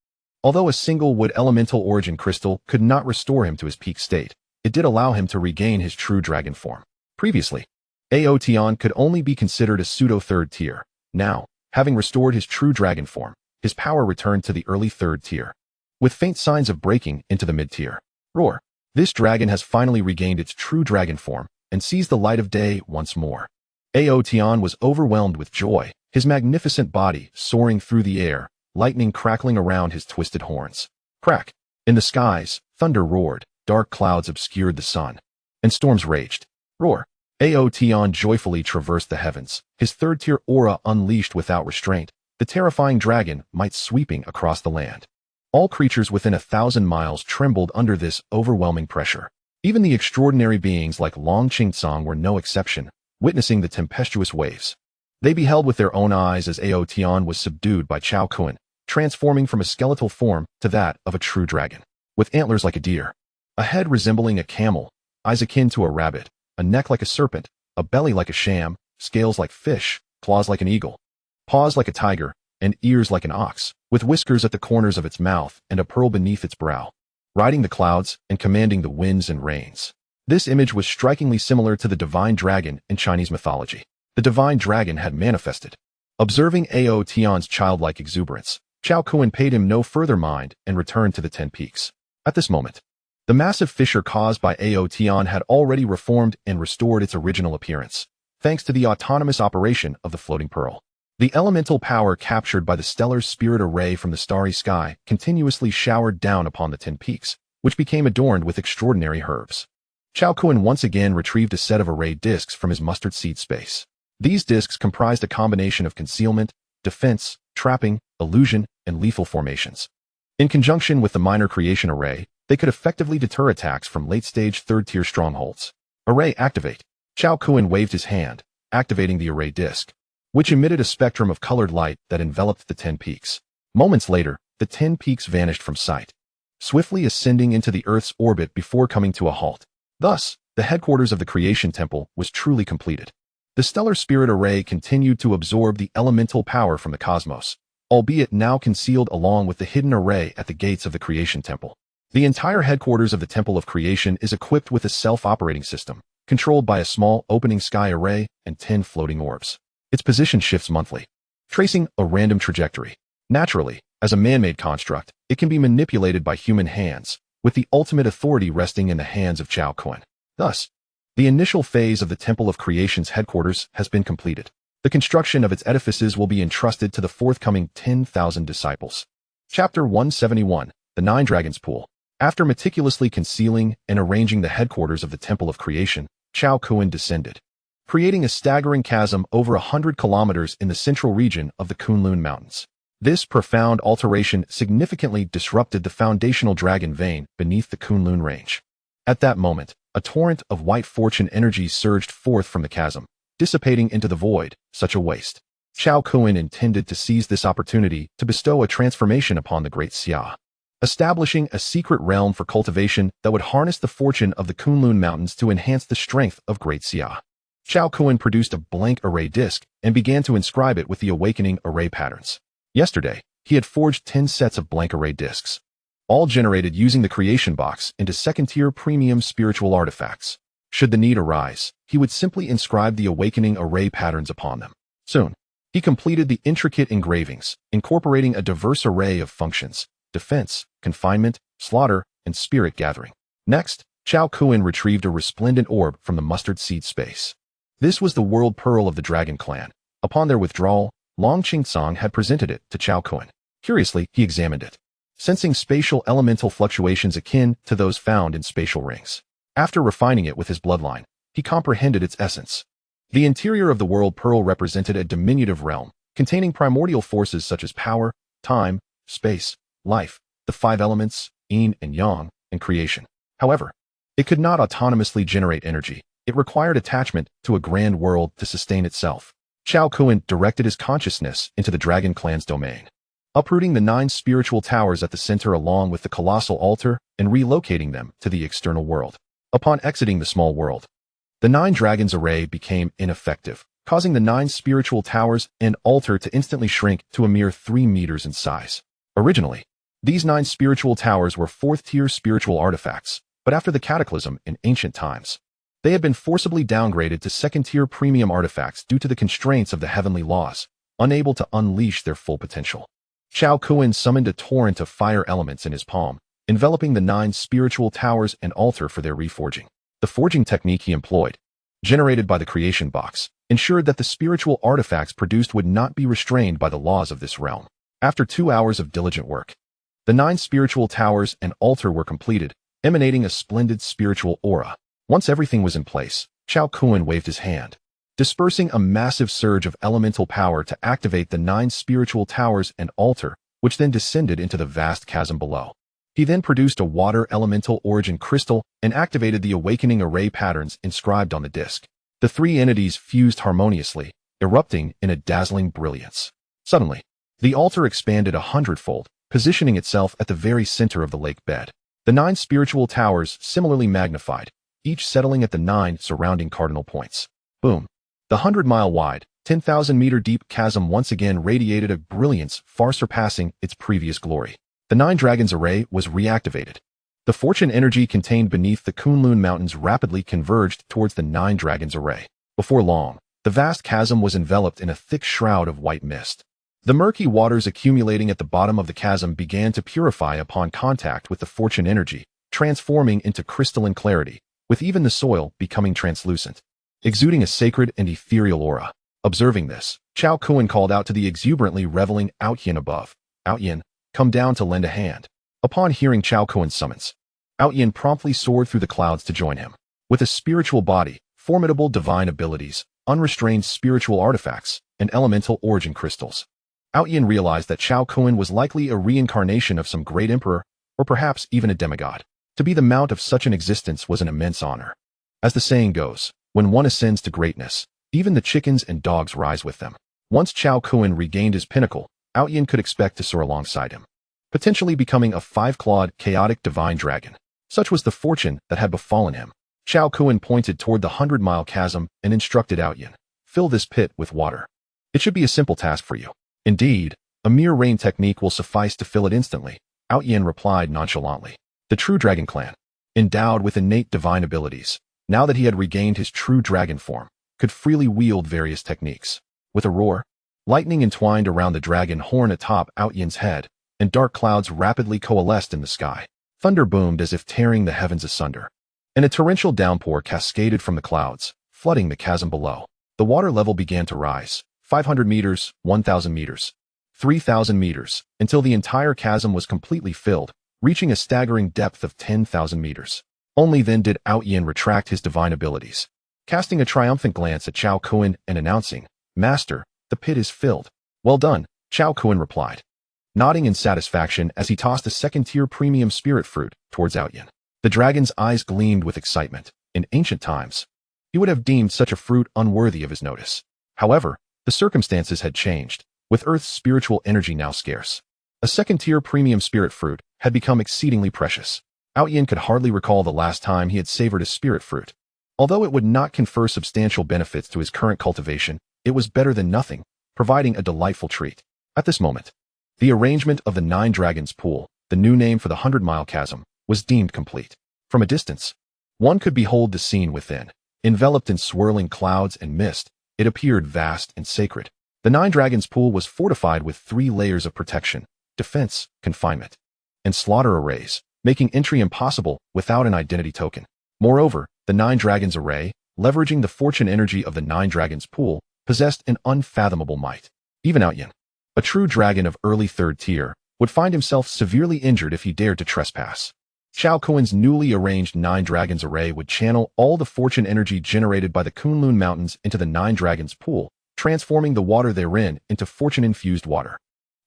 A: Although a single wood elemental origin crystal could not restore him to his peak state, it did allow him to regain his true dragon form. Previously, Ao Tian could only be considered a pseudo-third tier. Now, having restored his true dragon form, his power returned to the early third tier, with faint signs of breaking into the mid-tier. Roar! This dragon has finally regained its true dragon form and sees the light of day once more. Ao Tian was overwhelmed with joy, his magnificent body soaring through the air, lightning crackling around his twisted horns. Crack! In the skies, thunder roared, dark clouds obscured the sun, and storms raged. Roar! Ao Tian joyfully traversed the heavens, his third-tier aura unleashed without restraint, the terrifying dragon might sweeping across the land. All creatures within 1,000 miles trembled under this overwhelming pressure. Even the extraordinary beings like Long Qingsong were no exception, witnessing the tempestuous waves. They beheld with their own eyes as Ao Tian was subdued by Cao Kun, transforming from a skeletal form to that of a true dragon. With antlers like a deer, a head resembling a camel, eyes akin to a rabbit, a neck like a serpent, a belly like a sham, scales like fish, claws like an eagle, paws like a tiger, and ears like an ox, with whiskers at the corners of its mouth and a pearl beneath its brow, riding the clouds and commanding the winds and rains. This image was strikingly similar to the divine dragon in Chinese mythology. The divine dragon had manifested. Observing Ao Tian's childlike exuberance, Cao Kun paid him no further mind and returned to the 10 peaks. At this moment, the massive fissure caused by Ao Tian had already reformed and restored its original appearance, thanks to the autonomous operation of the floating pearl. The elemental power captured by the stellar spirit array from the starry sky continuously showered down upon the 10 peaks, which became adorned with extraordinary herbs. Cao Kun once again retrieved a set of array discs from his mustard seed space. These discs comprised a combination of concealment, defense, trapping, illusion, and lethal formations. In conjunction with the minor creation array, they could effectively deter attacks from late-stage third-tier strongholds. Array activate. Cao Kun waved his hand, activating the array disc, which emitted a spectrum of colored light that enveloped the 10 peaks. Moments later, the 10 peaks vanished from sight, swiftly ascending into the Earth's orbit before coming to a halt. Thus, the headquarters of the Creation Temple was truly completed. The stellar spirit array continued to absorb the elemental power from the cosmos, albeit now concealed along with the hidden array at the gates of the Creation Temple. The entire headquarters of the Temple of Creation is equipped with a self-operating system, controlled by a small opening sky array and 10 floating orbs. Its position shifts monthly, tracing a random trajectory. Naturally, as a man-made construct, it can be manipulated by human hands, with the ultimate authority resting in the hands of Cao Kun. Thus, the initial phase of the Temple of Creation's headquarters has been completed. The construction of its edifices will be entrusted to the forthcoming 10,000 disciples. Chapter 171, The Nine Dragons Pool. After meticulously concealing and arranging the headquarters of the Temple of Creation, Cao Kun descended, creating a staggering chasm over 100 kilometers in the central region of the Kunlun Mountains. This profound alteration significantly disrupted the foundational dragon vein beneath the Kunlun Range. At that moment, a torrent of white fortune energy surged forth from the chasm, dissipating into the void. Such a waste. Cao Kun intended to seize this opportunity to bestow a transformation upon the great Xia. establishing a secret realm for cultivation that would harness the fortune of the Kunlun Mountains to enhance the strength of Great Xia. Cao Kun produced a blank array disk and began to inscribe it with the awakening array patterns. Yesterday, he had forged 10 sets of blank array disks, all generated using the creation box into second-tier premium spiritual artifacts. Should the need arise, he would simply inscribe the awakening array patterns upon them. Soon, he completed the intricate engravings, incorporating a diverse array of functions: defense, confinement, slaughter, and spirit gathering. Next, Cao Kun retrieved a resplendent orb from the mustard seed space. This was the world pearl of the Dragon Clan. Upon their withdrawal, Long Qingsong had presented it to Cao Kun. Curiously, he examined it, sensing spatial elemental fluctuations akin to those found in spatial rings. After refining it with his bloodline, he comprehended its essence. The interior of the world pearl represented a diminutive realm, containing primordial forces such as power, time, space, life, the 5 elements, yin and yang, and creation. However, it could not autonomously generate energy. It required attachment to a grand world to sustain itself. Cao Kun directed his consciousness into the Dragon Clan's domain, uprooting the 9 spiritual towers at the center along with the colossal altar and relocating them to the external world. Upon exiting the small world, the 9 dragons array became ineffective, causing the 9 spiritual towers and altar to instantly shrink to a mere 3 meters in size. Originally, these 9 spiritual towers were 4th-tier spiritual artifacts, but after the cataclysm in ancient times, they had been forcibly downgraded to 2nd-tier premium artifacts due to the constraints of the heavenly laws, unable to unleash their full potential. Cao Kun summoned a torrent of fire elements in his palm, enveloping the 9 spiritual towers and altar for their reforging. The forging technique he employed, generated by the creation box, ensured that the spiritual artifacts produced would not be restrained by the laws of this realm. After 2 hours of diligent work, the 9 spiritual towers and altar were completed, emanating a splendid spiritual aura. Once everything was in place, Cao Kun waved his hand, dispersing a massive surge of elemental power to activate the 9 spiritual towers and altar, which then descended into the vast chasm below. He then produced a water elemental origin crystal and activated the awakening array patterns inscribed on the disk. The 3 entities fused harmoniously, erupting in a dazzling brilliance. Suddenly, the altar expanded 100-fold, positioning itself at the very center of the lake bed. The 9 spiritual towers similarly magnified, each settling at the 9 surrounding cardinal points. Boom! The 100-mile-wide, 10,000-meter-deep chasm once again radiated a brilliance far surpassing its previous glory. The 9 dragons array was reactivated. The fortune energy contained beneath the Kunlun Mountains rapidly converged towards the 9 dragons array. Before long, the vast chasm was enveloped in a thick shroud of white mist. The murky waters accumulating at the bottom of the chasm began to purify upon contact with the fortune energy, transforming into crystalline clarity, with even the soil becoming translucent, exuding a sacred and ethereal aura. Observing this, Cao Kun called out to the exuberantly reveling Outyin above. "Outyin, come down to lend a hand." Upon hearing Cao Kun's summons, Outyin promptly soared through the clouds to join him. With a spiritual body, formidable divine abilities, unrestrained spiritual artifacts, and elemental origin crystals, Outyin realized that Cao Kun was likely a reincarnation of some great emperor, or perhaps even a demigod. To be the mount of such an existence was an immense honor. As the saying goes, when one ascends to greatness, even the chickens and dogs rise with them. Once Cao Kun regained his pinnacle, Outyin could expect to soar alongside him, potentially becoming a 5-clawed, chaotic divine dragon. Such was the fortune that had befallen him. Cao Kun pointed toward the 100-mile chasm and instructed Outyin, "Fill this pit with water. It should be a simple task for you." "Indeed, a mere rain technique will suffice to fill it instantly," Outyin replied nonchalantly. The true Dragon Clan, endowed with innate divine abilities, now that he had regained his true dragon form, could freely wield various techniques. With a roar, lightning entwined around the dragon horn atop Outyin's head, and dark clouds rapidly coalesced in the sky. Thunder boomed as if tearing the heavens asunder, and a torrential downpour cascaded from the clouds, flooding the chasm below. The water level began to rise, 500 meters, 1,000 meters, 3,000 meters, until the entire chasm was completely filled, reaching a staggering depth of 10,000 meters. Only then did Outyin retract his divine abilities, casting a triumphant glance at Cao Kun and announcing, "Master, the pit is filled." "Well done," Cao Kun replied, nodding in satisfaction as he tossed a 2nd-tier premium spirit fruit towards Outyin. The dragon's eyes gleamed with excitement. In ancient times, he would have deemed such a fruit unworthy of his notice. However, the circumstances had changed, with Earth's spiritual energy now scarce. A A second-tier premium spirit fruit had become exceedingly precious. Yin could hardly recall the last time he had savored a spirit fruit. Although it would not confer substantial benefits to his current cultivation, it was better than nothing, providing a delightful treat. At this moment, the arrangement of the Nine Dragons Pool, the new name for the 100-mile chasm, was deemed complete. From a distance, one could behold the scene within. Enveloped in swirling clouds and mist, it appeared vast and sacred. The Nine Dragons Pool was fortified with 3 layers of protection, defense, confinement, and slaughter arrays, making entry impossible without an identity token. Moreover, the Nine Dragons Array, leveraging the fortune energy of the Nine Dragons Pool, possessed an unfathomable might. Even Yin, a true dragon of early 3rd tier, would find himself severely injured if he dared to trespass. Cao Kun's newly arranged Nine Dragons Array would channel all the fortune energy generated by the Kunlun Mountains into the Nine Dragons Pool, transforming the water therein into fortune-infused water.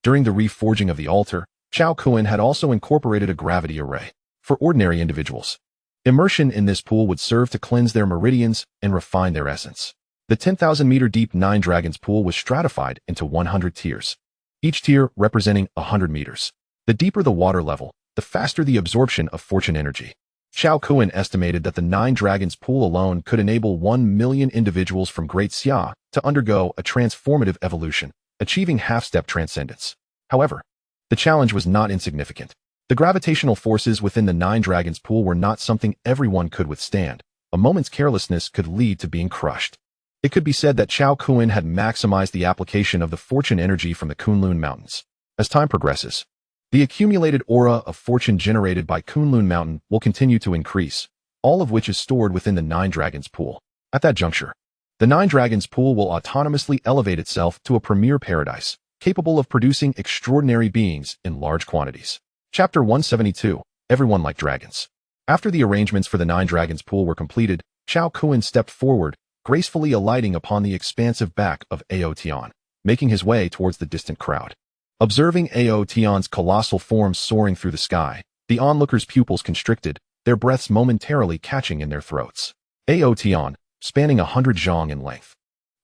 A: During the reforging of the altar, Cao Kun had also incorporated a gravity array. For ordinary individuals, immersion in this pool would serve to cleanse their meridians and refine their essence. The 10,000-meter-deep Nine Dragons Pool was stratified into 100 tiers, each tier representing 100 meters. The deeper the water level, the faster the absorption of fortune energy. Cao Kun estimated that the Nine Dragons Pool alone could enable 1 million individuals from Great Xia to undergo a transformative evolution, achieving half-step transcendence. However, the challenge was not insignificant. The gravitational forces within the Nine Dragons Pool were not something everyone could withstand. A moment's carelessness could lead to being crushed. It could be said that Cao Kun had maximized the application of the fortune energy from the Kunlun Mountains. As time progresses, the accumulated aura of fortune generated by Kunlun Mountain will continue to increase, all of which is stored within the Nine Dragons Pool. At that juncture, the Nine Dragons Pool will autonomously elevate itself to a premier paradise, capable of producing extraordinary beings in large quantities. Chapter 172, Everyone Like Dragons. After the arrangements for the Nine Dragons Pool were completed, Cao Kun stepped forward, gracefully alighting upon the expansive back of Ao, making his way towards the distant crowd. Observing Ao's colossal form soaring through the sky, the onlookers' pupils constricted, their breaths momentarily catching in their throats. Ao, spanning 100 zhang in length,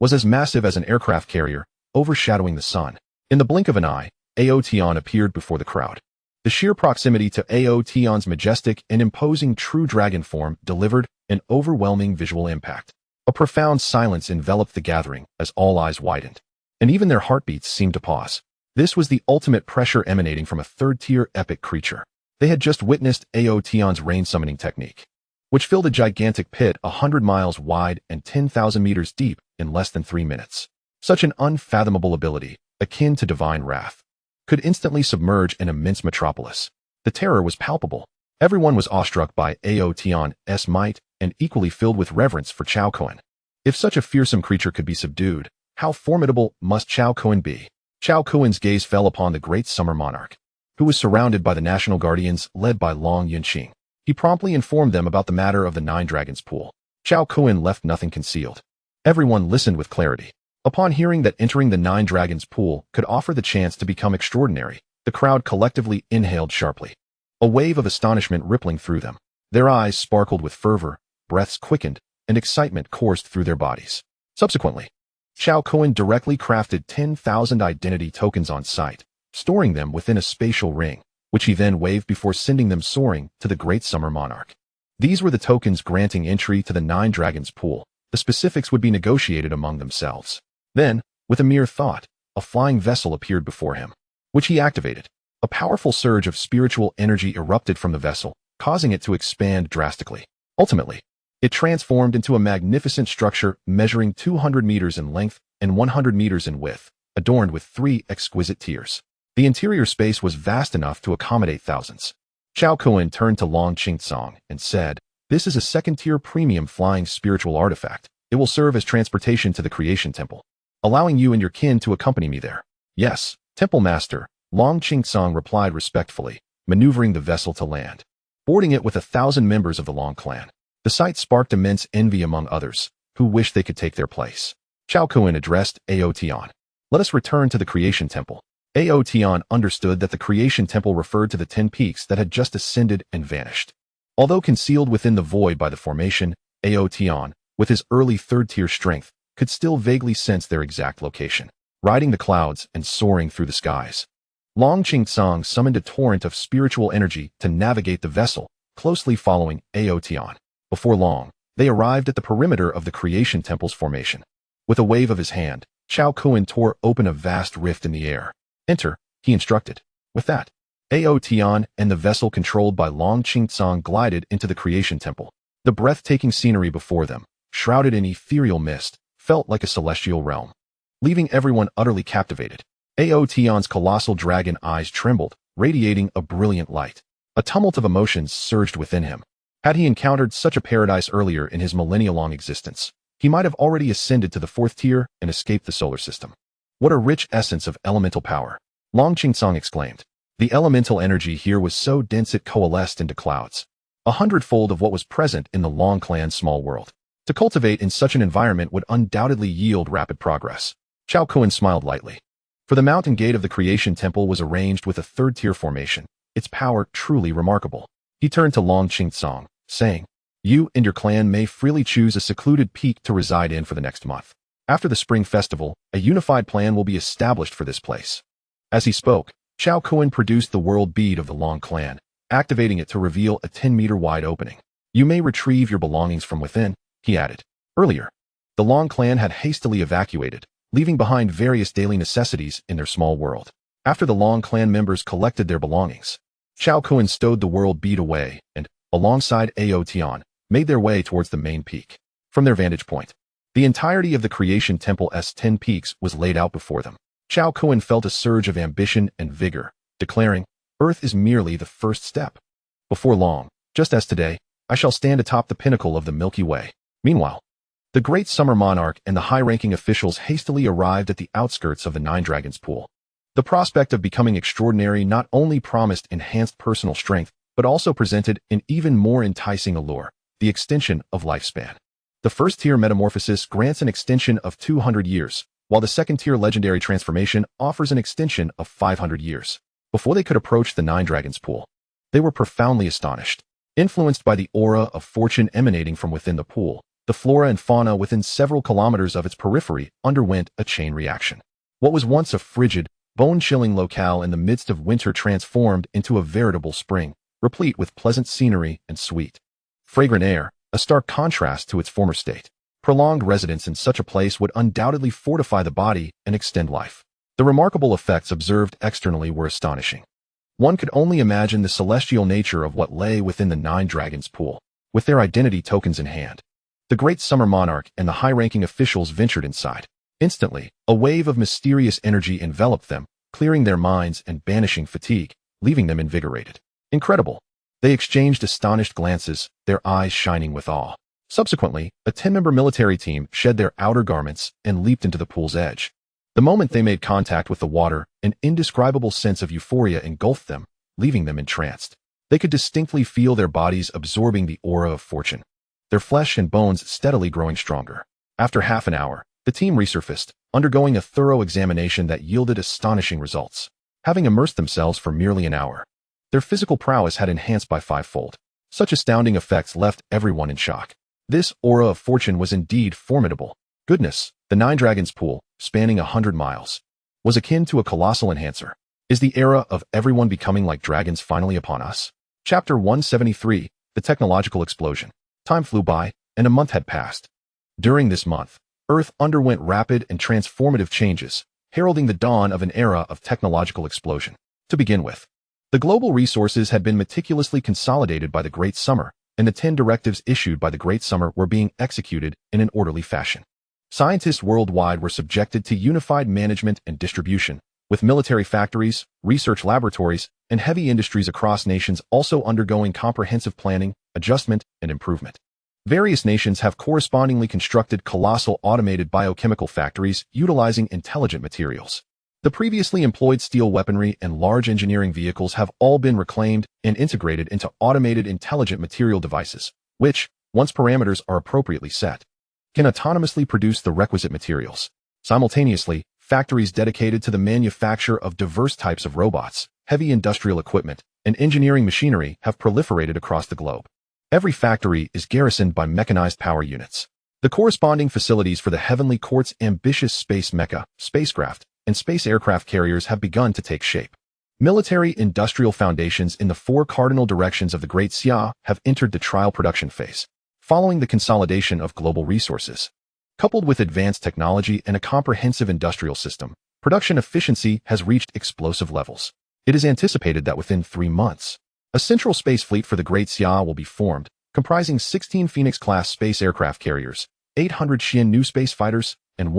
A: was as massive as an aircraft carrier, overshadowing the sun. In the blink of an eye, Ao appeared before the crowd. The sheer proximity to Ao's majestic and imposing true dragon form delivered an overwhelming visual impact. A profound silence enveloped the gathering as all eyes widened, and even their heartbeats seemed to pause. This was the ultimate pressure emanating from a 3rd-tier epic creature. They had just witnessed Ao's rain-summoning technique, which filled a gigantic pit 100 miles wide and 10,000 meters deep in less than 3 minutes. Such an unfathomable ability, akin to divine wrath, could instantly submerge an immense metropolis. The terror was palpable. Everyone was awestruck by Ao's might and equally filled with reverence for Cao Kun. If such a fearsome creature could be subdued, how formidable must Cao Kun be? Cao Kun's gaze fell upon the great summer monarch, who was surrounded by the national guardians led by Long Yunqing. He promptly informed them about the matter of the Nine Dragons Pool. Cao Kun left nothing concealed. Everyone listened with clarity. Upon hearing that entering the Nine Dragons Pool could offer the chance to become extraordinary, the crowd collectively inhaled sharply, a wave of astonishment rippling through them. Their eyes sparkled with fervor, breaths quickened, and excitement coursed through their bodies. Subsequently, Cao Kun directly crafted 10,000 identity tokens on site, storing them within a spatial ring, which he then waved before sending them soaring to the great summer monarch. These were the tokens granting entry to the Nine Dragons Pool. The specifics would be negotiated among themselves. Then, with a mere thought, a flying vessel appeared before him, which he activated. A powerful surge of spiritual energy erupted from the vessel, causing it to expand drastically. Ultimately, it transformed into a magnificent structure measuring 200 meters in length and 100 meters in width, adorned with 3 exquisite tiers. The interior space was vast enough to accommodate thousands. Cao Kun turned to Long Qingsong and said, "This is a second-tier premium flying spiritual artifact. It will serve as transportation to the Creation Temple, allowing you and your kin to accompany me there." "Yes, Temple Master," Long Qingsong replied respectfully, maneuvering the vessel to land, boarding it with 1,000 members of the Long clan. The sight sparked immense envy among others, who wished they could take their place. Cao Kun addressed Ao. "Let us return to the Creation Temple." Ao understood that the Creation Temple referred to the 10 peaks that had just ascended and vanished. Although concealed within the void by the formation, Ao, with his early 3rd-tier strength, could still vaguely sense their exact location, riding the clouds and soaring through the skies. Long Tsong summoned a torrent of spiritual energy to navigate the vessel, closely following Aotian. Before long, they arrived at the perimeter of the Creation Temple's formation. With a wave of his hand, Cao Kun tore open a vast rift in the air. "Enter," he instructed. With that, Aotian and the vessel controlled by Long Tsong glided into the Creation Temple. The breathtaking scenery before them, shrouded in ethereal mist, felt like a celestial realm, leaving everyone utterly captivated. Aotian's colossal dragon eyes trembled, radiating a brilliant light. A tumult of emotions surged within him. Had he encountered such a paradise earlier in his millennia-long existence, he might have already ascended to the 4th tier and escaped the solar system. What a rich essence of elemental power! Long Tsong exclaimed. The elemental energy here was so dense it coalesced into clouds, 100-fold of what was present in the Long clan's small world. To cultivate in such an environment would undoubtedly yield rapid progress. Cao Kun smiled lightly. For the mountain gate of the Creation Temple was arranged with a 3rd-tier formation, its power truly remarkable. He turned to Long Tsong, saying, "You and your clan may freely choose a secluded peak to reside in for the next month. After the Spring Festival, a unified plan will be established for this place." As he spoke, Cao Kun produced the world bead of the Long clan, activating it to reveal a 10-meter-wide opening. "You may retrieve your belongings from within," he added. Earlier, the Long clan had hastily evacuated, leaving behind various daily necessities in their small world. After the Long clan members collected their belongings, Cao Kun stowed the world bead away and, alongside Aotian, made their way towards the main peak. From their vantage point, the entirety of the Creation Temple's 10 peaks was laid out before them. Cao Kun felt a surge of ambition and vigor, declaring, "Earth is merely the first step. Before long, just as today, I shall stand atop the pinnacle of the Milky Way." Meanwhile, the great summer monarch and the high-ranking officials hastily arrived at the outskirts of the Nine Dragons pool. The prospect of becoming extraordinary not only promised enhanced personal strength, but also presented an even more enticing allure, the extension of lifespan. The 1st-tier metamorphosis grants an extension of 200 years, while the 2nd-tier legendary transformation offers an extension of 500 years. Before they could approach the Nine Dragons pool, they were profoundly astonished. Influenced by the aura of fortune emanating from within the pool, the flora and fauna within several kilometers of its periphery underwent a chain reaction. What was once a frigid, bone-chilling locale in the midst of winter transformed into a veritable spring, replete with pleasant scenery and sweet, fragrant air, a stark contrast to its former state. Prolonged residence in such a place would undoubtedly fortify the body and extend life. The remarkable effects observed externally were astonishing. One could only imagine the celestial nature of what lay within the Nine Dragons pool, with their identity tokens in hand. The great summer monarch and the high-ranking officials ventured inside. Instantly, a wave of mysterious energy enveloped them, clearing their minds and banishing fatigue, leaving them invigorated. Incredible! They exchanged astonished glances, their eyes shining with awe. Subsequently, a 10-member military team shed their outer garments and leaped into the pool's edge. The moment they made contact with the water, an indescribable sense of euphoria engulfed them, leaving them entranced. They could distinctly feel their bodies absorbing the aura of fortune, their flesh and bones steadily growing stronger. After half an hour, the team resurfaced, undergoing a thorough examination that yielded astonishing results. Having immersed themselves for merely an hour, their physical prowess had enhanced by 5-fold. Such astounding effects left everyone in shock. This aura of fortune was indeed formidable. Goodness, the Nine Dragons pool, spanning 100 miles, was akin to a colossal enhancer. Is the era of everyone becoming like dragons finally upon us? Chapter 173, The Technological Explosion. Time flew by, and a month had passed. During this month, Earth underwent rapid and transformative changes, heralding the dawn of an era of technological explosion. To begin with, the global resources had been meticulously consolidated by the Great Summer, and the 10 directives issued by the Great Summer were being executed in an orderly fashion. Scientists worldwide were subjected to unified management and distribution, with military factories, research laboratories, and heavy industries across nations also undergoing comprehensive planning, adjustment, and improvement. Various nations have correspondingly constructed colossal automated biochemical factories utilizing intelligent materials. The previously employed steel weaponry and large engineering vehicles have all been reclaimed and integrated into automated intelligent material devices, which, once parameters are appropriately set, can autonomously produce the requisite materials. Simultaneously, factories dedicated to the manufacture of diverse types of robots, heavy industrial equipment, and engineering machinery have proliferated across the globe. Every factory is garrisoned by mechanized power units. The corresponding facilities for the Heavenly Court's ambitious space mecha, spacecraft, and space aircraft carriers have begun to take shape. Military-industrial foundations in the four cardinal directions of the Great Xia have entered the trial production phase, following the consolidation of global resources. Coupled with advanced technology and a comprehensive industrial system, production efficiency has reached explosive levels. It is anticipated that within 3 months, a central space fleet for the Great Xia will be formed, comprising 16 Phoenix-class space aircraft carriers, 800 Xian new space fighters, and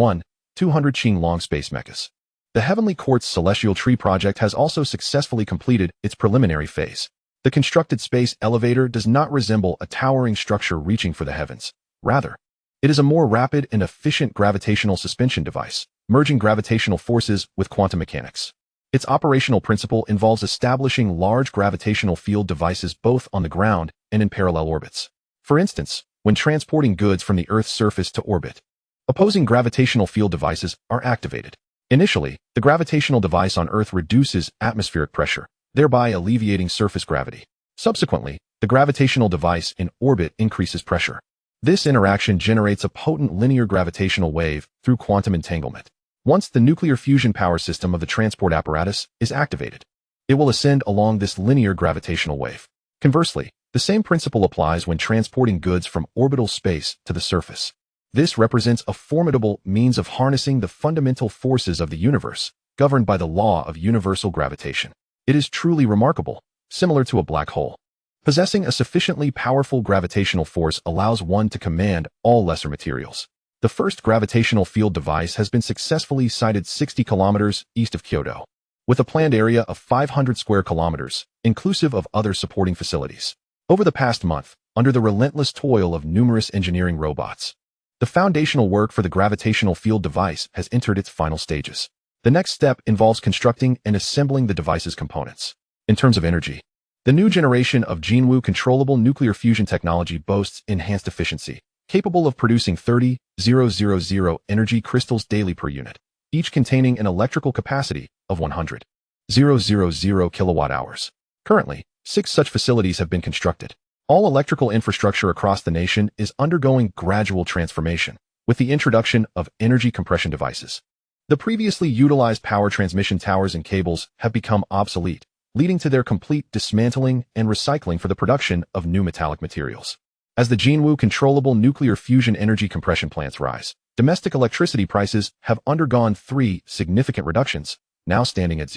A: 200 Qing-long space mechas. The Heavenly Quartz Celestial Tree project has also successfully completed its preliminary phase. The constructed space elevator does not resemble a towering structure reaching for the heavens. Rather, it is a more rapid and efficient gravitational suspension device, merging gravitational forces with quantum mechanics. Its operational principle involves establishing large gravitational field devices both on the ground and in parallel orbits. For instance, when transporting goods from the Earth's surface to orbit, opposing gravitational field devices are activated. Initially, the gravitational device on Earth reduces atmospheric pressure, thereby alleviating surface gravity. Subsequently, the gravitational device in orbit increases pressure. This interaction generates a potent linear gravitational wave through quantum entanglement. Once the nuclear fusion power system of the transport apparatus is activated, it will ascend along this linear gravitational wave. Conversely, the same principle applies when transporting goods from orbital space to the surface. This represents a formidable means of harnessing the fundamental forces of the universe, governed by the law of universal gravitation. It is truly remarkable, similar to a black hole. Possessing a sufficiently powerful gravitational force allows one to command all lesser materials. The first gravitational field device has been successfully sited 60 kilometers east of Kyoto, with a planned area of 500 square kilometers, inclusive of other supporting facilities. Over the past month, under the relentless toil of numerous engineering robots, the foundational work for the gravitational field device has entered its final stages. The next step involves constructing and assembling the device's components. In terms of energy, the new generation of Jinwu controllable nuclear fusion technology boasts enhanced efficiency, capable of producing 30,000 energy crystals daily per unit, each containing an electrical capacity of 100,000 kilowatt-hours. Currently, 6 such facilities have been constructed. All electrical infrastructure across the nation is undergoing gradual transformation, with the introduction of energy compression devices. The previously utilized power transmission towers and cables have become obsolete, leading to their complete dismantling and recycling for the production of new metallic materials. As the Jinwu controllable nuclear fusion energy compression plants rise, domestic electricity prices have undergone 3 significant reductions, now standing at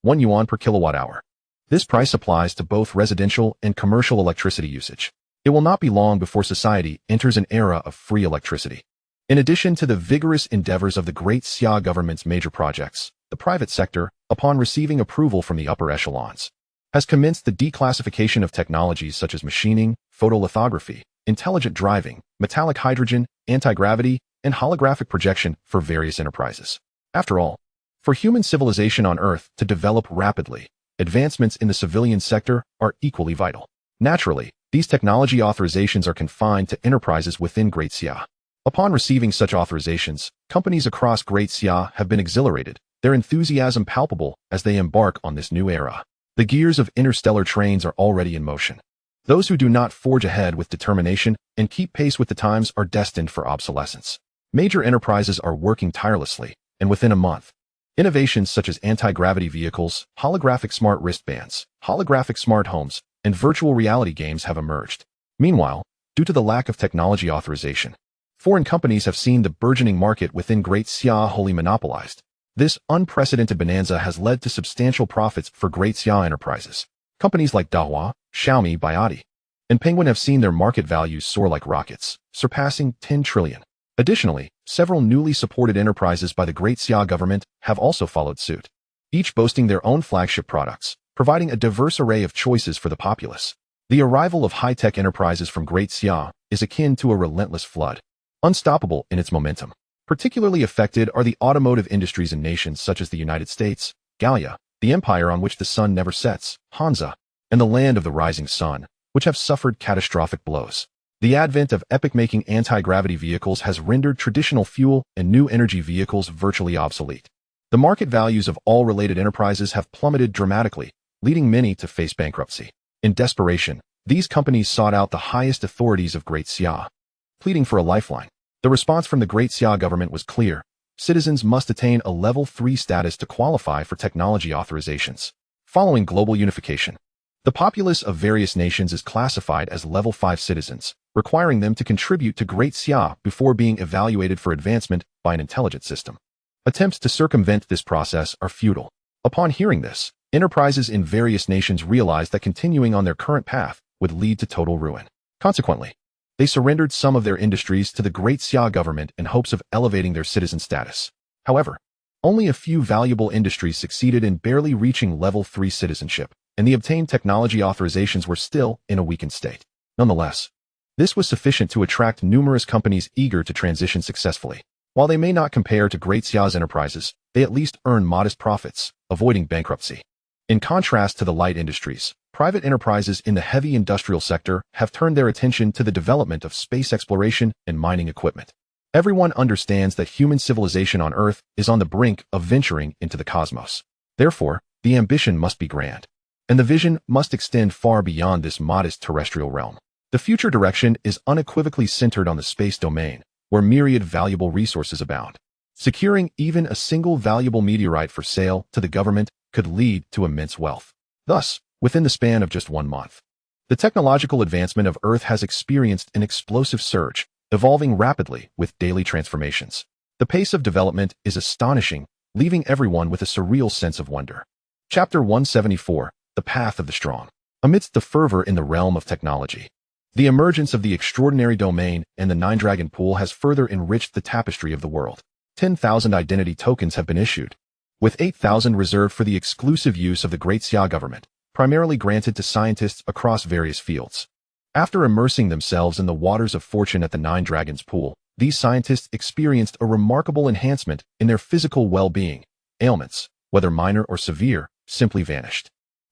A: 1 yuan per kilowatt-hour. This price applies to both residential and commercial electricity usage. It will not be long before society enters an era of free electricity. In addition to the vigorous endeavors of the Great Xia government's major projects, the private sector, upon receiving approval from the upper echelons, has commenced the declassification of technologies such as machining, photolithography, intelligent driving, metallic hydrogen, anti-gravity, and holographic projection for various enterprises. After all, for human civilization on Earth to develop rapidly, advancements in the civilian sector are equally vital. Naturally, these technology authorizations are confined to enterprises within Great Xia. Upon receiving such authorizations, companies across Great Xia have been exhilarated, their enthusiasm palpable as they embark on this new era. The gears of interstellar trains are already in motion. Those who do not forge ahead with determination and keep pace with the times are destined for obsolescence. Major enterprises are working tirelessly, and within a month, innovations such as anti-gravity vehicles, holographic smart wristbands, holographic smart homes, and virtual reality games have emerged. Meanwhile, due to the lack of technology authorization, foreign companies have seen the burgeoning market within Great Xia wholly monopolized. This unprecedented bonanza has led to substantial profits for Great Xia enterprises. Companies like Dahua, Xiaomi, Baiadi, and Penguin have seen their market values soar like rockets, surpassing 10 trillion. Additionally, several newly supported enterprises by the Great Xia government have also followed suit, each boasting their own flagship products, providing a diverse array of choices for the populace. The arrival of high-tech enterprises from Great Xia is akin to a relentless flood, unstoppable in its momentum. Particularly affected are the automotive industries in nations such as the United States, Gallia, the empire on which the sun never sets, Hansa, and the land of the rising sun, which have suffered catastrophic blows. The advent of epoch-making anti-gravity vehicles has rendered traditional fuel and new energy vehicles virtually obsolete. The market values of all related enterprises have plummeted dramatically, leading many to face bankruptcy. In desperation, these companies sought out the highest authorities of Great Xia, pleading for a lifeline. The response from the Great Xia government was clear. Citizens must attain a Level 3 status to qualify for technology authorizations. Following global unification, the populace of various nations is classified as Level 5 citizens, requiring them to contribute to Great Xia before being evaluated for advancement by an intelligent system. Attempts to circumvent this process are futile. Upon hearing this, enterprises in various nations realized that continuing on their current path would lead to total ruin. Consequently, they surrendered some of their industries to the Great Xia government in hopes of elevating their citizen status. However, only a few valuable industries succeeded in barely reaching Level 3 citizenship, and the obtained technology authorizations were still in a weakened state. Nonetheless, this was sufficient to attract numerous companies eager to transition successfully. While they may not compare to Great Xia's enterprises, they at least earn modest profits, avoiding bankruptcy. In contrast to the light industries, private enterprises in the heavy industrial sector have turned their attention to the development of space exploration and mining equipment. Everyone understands that human civilization on Earth is on the brink of venturing into the cosmos. Therefore, the ambition must be grand, and the vision must extend far beyond this modest terrestrial realm. The future direction is unequivocally centered on the space domain, where myriad valuable resources abound. Securing even a single valuable meteorite for sale to the government could lead to immense wealth. Thus, within the span of just 1 month, the technological advancement of Earth has experienced an explosive surge, evolving rapidly with daily transformations. The pace of development is astonishing, leaving everyone with a surreal sense of wonder. Chapter 174, The Path of the Strong. Amidst the fervor in the realm of technology, the emergence of the extraordinary domain and the Nine-Dragon Pool has further enriched the tapestry of the world. 10,000 identity tokens have been issued, with 8,000 reserved for the exclusive use of the Great Xia government, primarily granted to scientists across various fields. After immersing themselves in the waters of fortune at the Nine Dragons Pool, these scientists experienced a remarkable enhancement in their physical well-being. Ailments, whether minor or severe, simply vanished.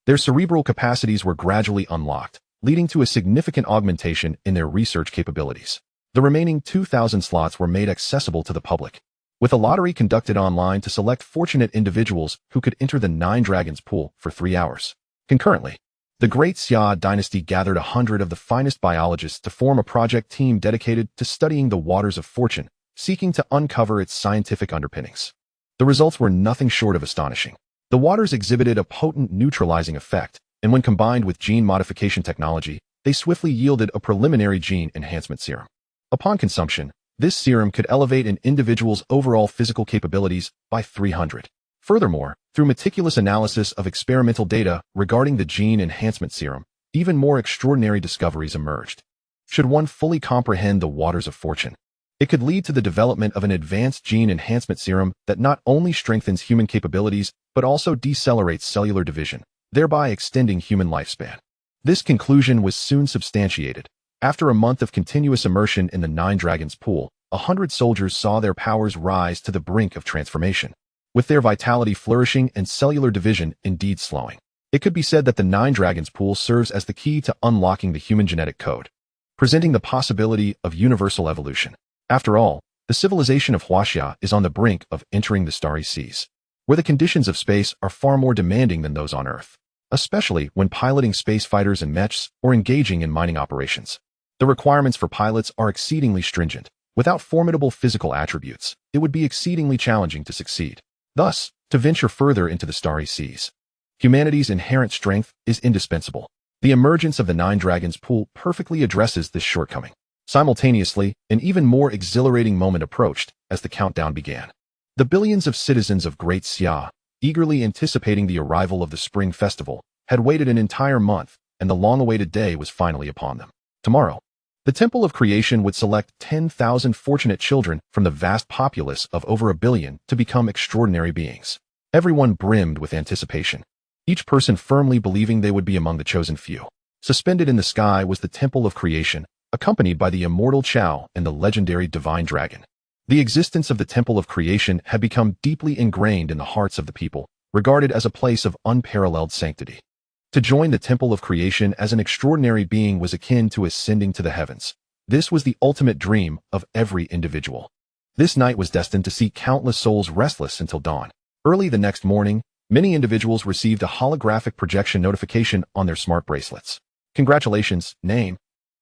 A: Their cerebral capacities were gradually unlocked, leading to a significant augmentation in their research capabilities. The remaining 2,000 slots were made accessible to the public, with a lottery conducted online to select fortunate individuals who could enter the Nine Dragons Pool for 3 hours. Concurrently, the Great Xia dynasty gathered 100 of the finest biologists to form a project team dedicated to studying the waters of fortune, seeking to uncover its scientific underpinnings. The results were nothing short of astonishing. The waters exhibited a potent neutralizing effect, and when combined with gene modification technology, they swiftly yielded a preliminary gene enhancement serum. Upon consumption, this serum could elevate an individual's overall physical capabilities by 300. Furthermore, through meticulous analysis of experimental data regarding the gene enhancement serum, even more extraordinary discoveries emerged. Should one fully comprehend the waters of fortune, it could lead to the development of an advanced gene enhancement serum that not only strengthens human capabilities, but also decelerates cellular division, thereby extending human lifespan. This conclusion was soon substantiated. After a month of continuous immersion in the Nine Dragons Pool, 100 soldiers saw their powers rise to the brink of transformation, with their vitality flourishing and cellular division indeed slowing. It could be said that the Nine Dragons Pool serves as the key to unlocking the human genetic code, presenting the possibility of universal evolution. After all, the civilization of Huaxia is on the brink of entering the starry seas, where the conditions of space are far more demanding than those on Earth, especially when piloting space fighters and mechs or engaging in mining operations. The requirements for pilots are exceedingly stringent. Without formidable physical attributes, it would be exceedingly challenging to succeed. Thus, to venture further into the starry seas, humanity's inherent strength is indispensable. The emergence of the Nine Dragons Pool perfectly addresses this shortcoming. Simultaneously, an even more exhilarating moment approached as the countdown began. The billions of citizens of Great Xia, eagerly anticipating the arrival of the Spring Festival, had waited an entire month, and the long-awaited day was finally upon them. Tomorrow, the Temple of Creation would select 10,000 fortunate children from the vast populace of over 1 billion to become extraordinary beings. Everyone brimmed with anticipation, each person firmly believing they would be among the chosen few. Suspended in the sky was the Temple of Creation, accompanied by the immortal Cao and the legendary Divine Dragon. The existence of the Temple of Creation had become deeply ingrained in the hearts of the people, regarded as a place of unparalleled sanctity. To join the Temple of Creation as an extraordinary being was akin to ascending to the heavens. This was the ultimate dream of every individual. This night was destined to see countless souls restless until dawn. Early the next morning, many individuals received a holographic projection notification on their smart bracelets. Congratulations, name.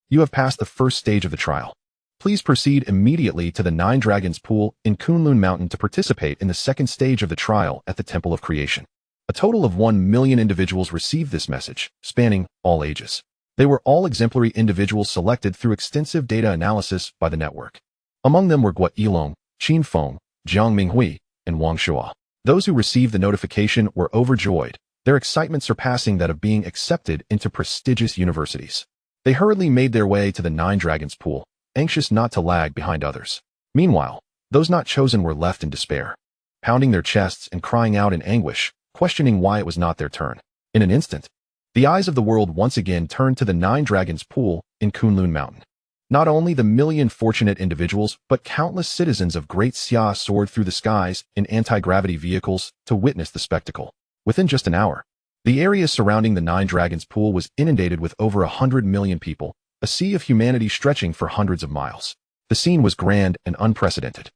A: You have passed the first stage of the trial. Please proceed immediately to the Nine Dragons Pool in Kunlun Mountain to participate in the second stage of the trial at the Temple of Creation. A total of 1 million individuals received this message, spanning all ages. They were all exemplary individuals selected through extensive data analysis by the network. Among them were Guo Yilong, Qin Feng, Jiang Minghui, and Wang Shua. Those who received the notification were overjoyed, their excitement surpassing that of being accepted into prestigious universities. They hurriedly made their way to the Nine Dragons pool, anxious not to lag behind others. Meanwhile, those not chosen were left in despair, pounding their chests and crying out in anguish, questioning why it was not their turn. In an instant, the eyes of the world once again turned to the Nine Dragons pool in Kunlun Mountain. Not only the million fortunate individuals, but countless citizens of Great Xia soared through the skies in anti-gravity vehicles to witness the spectacle. Within just an hour, the area surrounding the Nine Dragons pool was inundated with over 100 million people, a sea of humanity stretching for hundreds of miles. The scene was grand and unprecedented.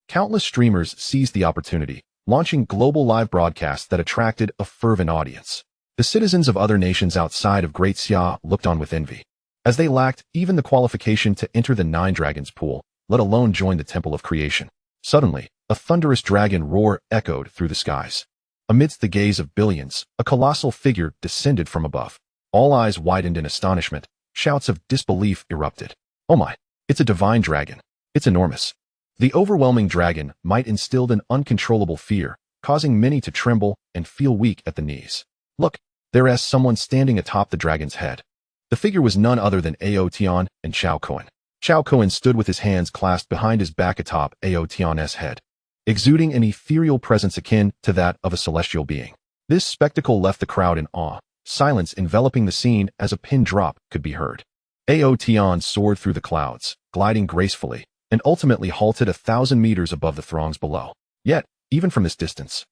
A: Countless streamers seized the opportunity, launching global live broadcasts that attracted a fervent audience. The citizens of other nations outside of Great Xia looked on with envy, as they lacked even the qualification to enter the Nine Dragons pool, let alone join the Temple of Creation. Suddenly, a thunderous dragon roar echoed through the skies. Amidst the gaze of billions, a colossal figure descended from above. All eyes widened in astonishment, shouts of disbelief erupted. "Oh my, it's a divine dragon. It's enormous." The overwhelming dragon might instilled an uncontrollable fear, causing many to tremble and feel weak at the knees. "Look, there is someone standing atop the dragon's head." The figure was none other than Ao Tian and Cao Kun. Cao Kun stood with his hands clasped behind his back atop Ao Tian's head, exuding an ethereal presence akin to that of a celestial being. This spectacle left the crowd in awe, silence enveloping the scene as a pin drop could be heard. Ao Tian soared through the clouds, gliding gracefully, and ultimately halted 1,000 meters above the throngs below. Yet, even from this distance,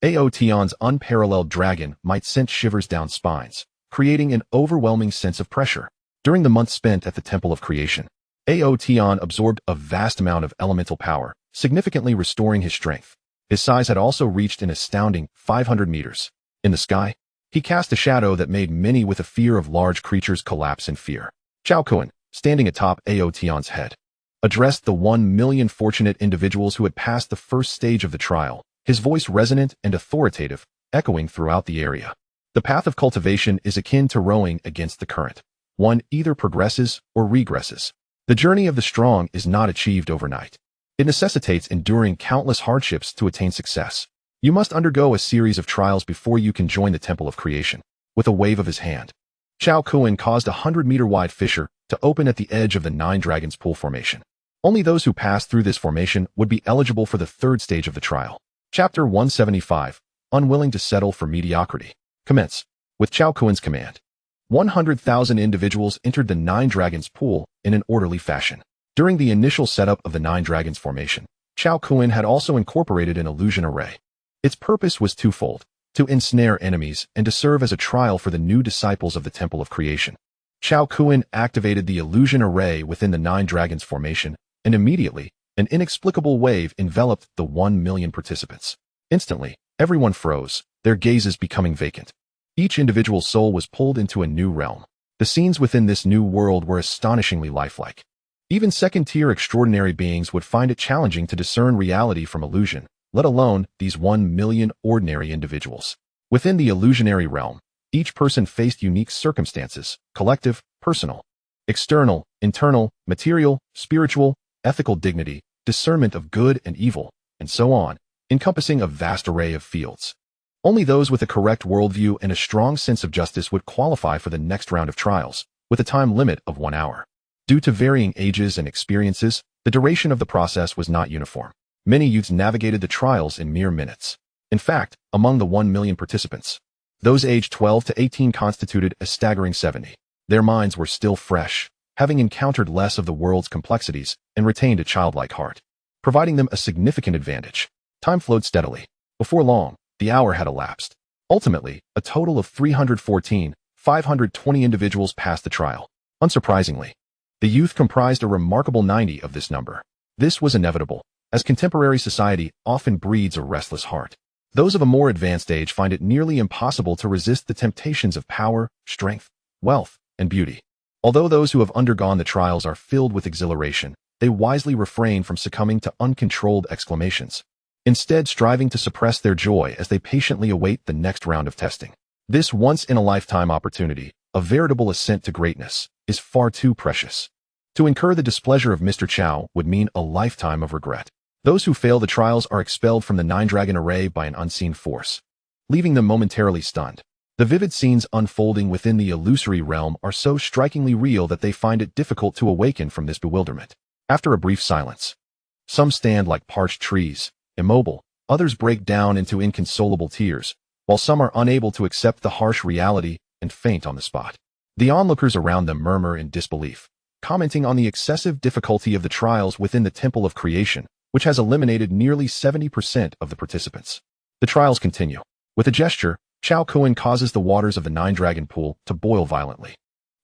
A: Ao Tian's unparalleled dragon might send shivers down spines, creating an overwhelming sense of pressure. During the months spent at the Temple of Creation, Ao Tian absorbed a vast amount of elemental power, significantly restoring his strength. His size had also reached an astounding 500 meters. In the sky, he cast a shadow that made many with a fear of large creatures collapse in fear. Cao Kun, standing atop Ao Tian's head, addressed the 1 million fortunate individuals who had passed the first stage of the trial, his voice resonant and authoritative, echoing throughout the area. The path of cultivation is akin to rowing against the current. One either progresses or regresses. The journey of the strong is not achieved overnight. It necessitates enduring countless hardships to attain success. You must undergo a series of trials before you can join the Temple of Creation. With a wave of his hand, Cao Kun caused a 100-meter-wide fissure to open at the edge of the Nine Dragons pool formation. Only those who passed through this formation would be eligible for the third stage of the trial. Chapter 175, Unwilling to Settle for Mediocrity. Commence. With Cao Kun's command, 100,000 individuals entered the Nine Dragons pool in an orderly fashion. During the initial setup of the Nine Dragons formation, Cao Kun had also incorporated an illusion array. Its purpose was twofold: to ensnare enemies and to serve as a trial for the new disciples of the Temple of Creation. Cao Kun activated the illusion array within the Nine Dragons formation, and immediately, an inexplicable wave enveloped the 1 million participants. Instantly, everyone froze, their gazes becoming vacant. Each individual soul was pulled into a new realm. The scenes within this new world were astonishingly lifelike. Even second-tier extraordinary beings would find it challenging to discern reality from illusion, let alone these 1 million ordinary individuals. Within the illusionary realm, each person faced unique circumstances: collective, personal, external, internal, material, spiritual, ethical dignity, discernment of good and evil, and so on, encompassing a vast array of fields. Only those with a correct worldview and a strong sense of justice would qualify for the next round of trials, with a time limit of 1 hour. Due to varying ages and experiences, the duration of the process was not uniform. Many youths navigated the trials in mere minutes. In fact, among the 1 million participants, those aged 12 to 18 constituted a staggering 70. Their minds were still fresh, having encountered less of the world's complexities and retained a childlike heart, providing them a significant advantage. Time flowed steadily. Before long, the hour had elapsed. Ultimately, a total of 314,520 individuals passed the trial. Unsurprisingly, the youth comprised a remarkable 90 of this number. This was inevitable, as contemporary society often breeds a restless heart. Those of a more advanced age find it nearly impossible to resist the temptations of power, strength, wealth, and beauty. Although those who have undergone the trials are filled with exhilaration, they wisely refrain from succumbing to uncontrolled exclamations. instead striving to suppress their joy as they patiently await the next round of testing. This once-in-a-lifetime opportunity, a veritable ascent to greatness, is far too precious. To incur the displeasure of Mr. Cao would mean a lifetime of regret. Those who fail the trials are expelled from the nine-dragon array by an unseen force, leaving them momentarily stunned. The vivid scenes unfolding within the illusory realm are so strikingly real that they find it difficult to awaken from this bewilderment. After a brief silence, some stand like parched trees, immobile, others break down into inconsolable tears, while some are unable to accept the harsh reality and faint on the spot. The onlookers around them murmur in disbelief, commenting on the excessive difficulty of the trials within the Temple of Creation, which has eliminated nearly 70% of the participants. The trials continue. With a gesture, Cao Kun causes the waters of the nine-dragon pool to boil violently,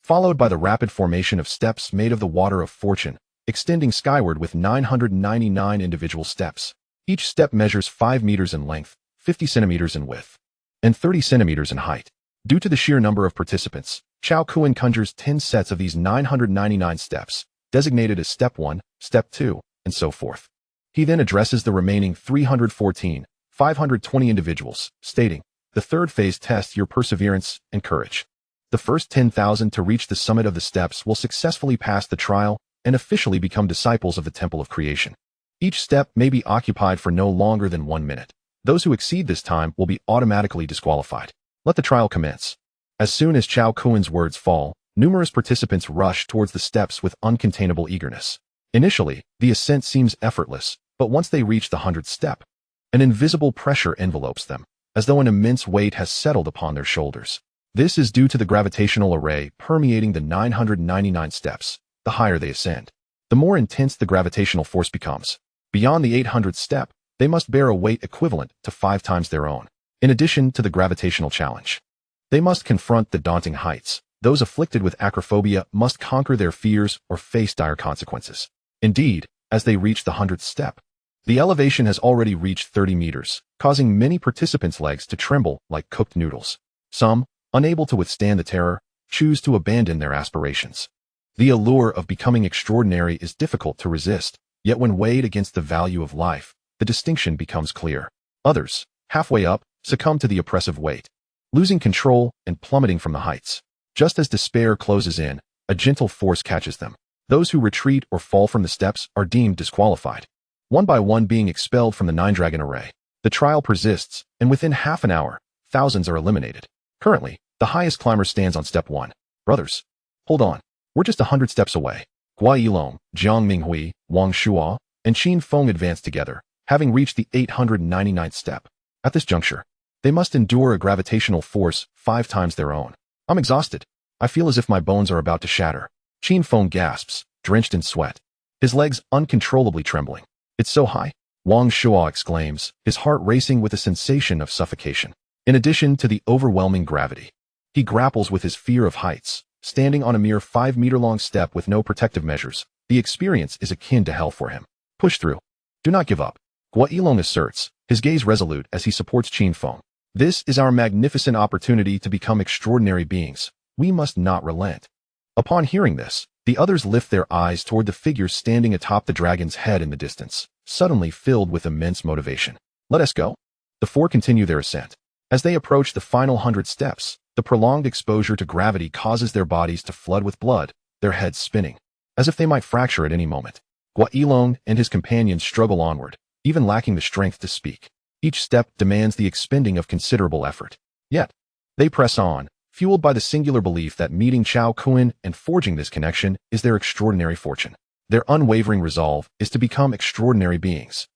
A: followed by the rapid formation of steps made of the water of fortune, extending skyward with 999 individual steps. Each step measures 5 meters in length, 50 centimeters in width, and 30 centimeters in height. Due to the sheer number of participants, Cao Kun conjures 10 sets of these 999 steps, designated as Step 1, Step 2, and so forth. He then addresses the remaining 314, 520 individuals, stating, "The third phase tests your perseverance and courage. The first 10,000 to reach the summit of the steps will successfully pass the trial and officially become disciples of the Temple of Creation. Each step may be occupied for no longer than 1 minute. Those who exceed this time will be automatically disqualified. Let the trial commence." As soon as Cao Kun's words fall, numerous participants rush towards the steps with uncontainable eagerness. Initially, the ascent seems effortless, but once they reach the 100th step, an invisible pressure envelopes them, as though an immense weight has settled upon their shoulders. This is due to the gravitational array permeating the 999 steps. The higher they ascend, the more intense the gravitational force becomes. Beyond the 800th step, they must bear a weight equivalent to 5 times their own. In addition to the gravitational challenge, they must confront the daunting heights. Those afflicted with acrophobia must conquer their fears or face dire consequences. Indeed, as they reach the 100th step, the elevation has already reached 30 meters, causing many participants' legs to tremble like cooked noodles. Some, unable to withstand the terror, choose to abandon their aspirations. The allure of becoming extraordinary is difficult to resist, yet when weighed against the value of life, the distinction becomes clear. Others, halfway up, succumb to the oppressive weight, losing control and plummeting from the heights. Just as despair closes in, a gentle force catches them. Those who retreat or fall from the steps are deemed disqualified, one by one being expelled from the nine-dragon array. The trial persists, and within half an hour, thousands are eliminated. Currently, the highest climber stands on Step 1. Brothers, hold on. We're just 100 steps away. Gua Yilong, Jiang Minghui, Wang Shuo, and Qin Feng advance together, having reached the 899th step. At this juncture, they must endure a gravitational force 5 times their own. I'm exhausted. I feel as if my bones are about to shatter. Qin Feng gasps, drenched in sweat, his legs uncontrollably trembling. It's so high, Wang Shuo exclaims, his heart racing with a sensation of suffocation. In addition to the overwhelming gravity, he grapples with his fear of heights. Standing on a mere 5-meter-long step with no protective measures, the experience is akin to hell for him. Push through. Do not give up, Gua Yilong asserts, his gaze resolute as he supports Qin Feng. This is our magnificent opportunity to become extraordinary beings. We must not relent. Upon hearing this, the others lift their eyes toward the figure standing atop the dragon's head in the distance, suddenly filled with immense motivation. Let us go. The 4 continue their ascent. As they approach the final 100 steps, the prolonged exposure to gravity causes their bodies to flood with blood, their heads spinning, as if they might fracture at any moment. Gua Yilong and his companions struggle onward, even lacking the strength to speak. Each step demands the expending of considerable effort. Yet, they press on, fueled by the singular belief that meeting Cao Kun and forging this connection is their extraordinary fortune. Their unwavering resolve is to become extraordinary beings,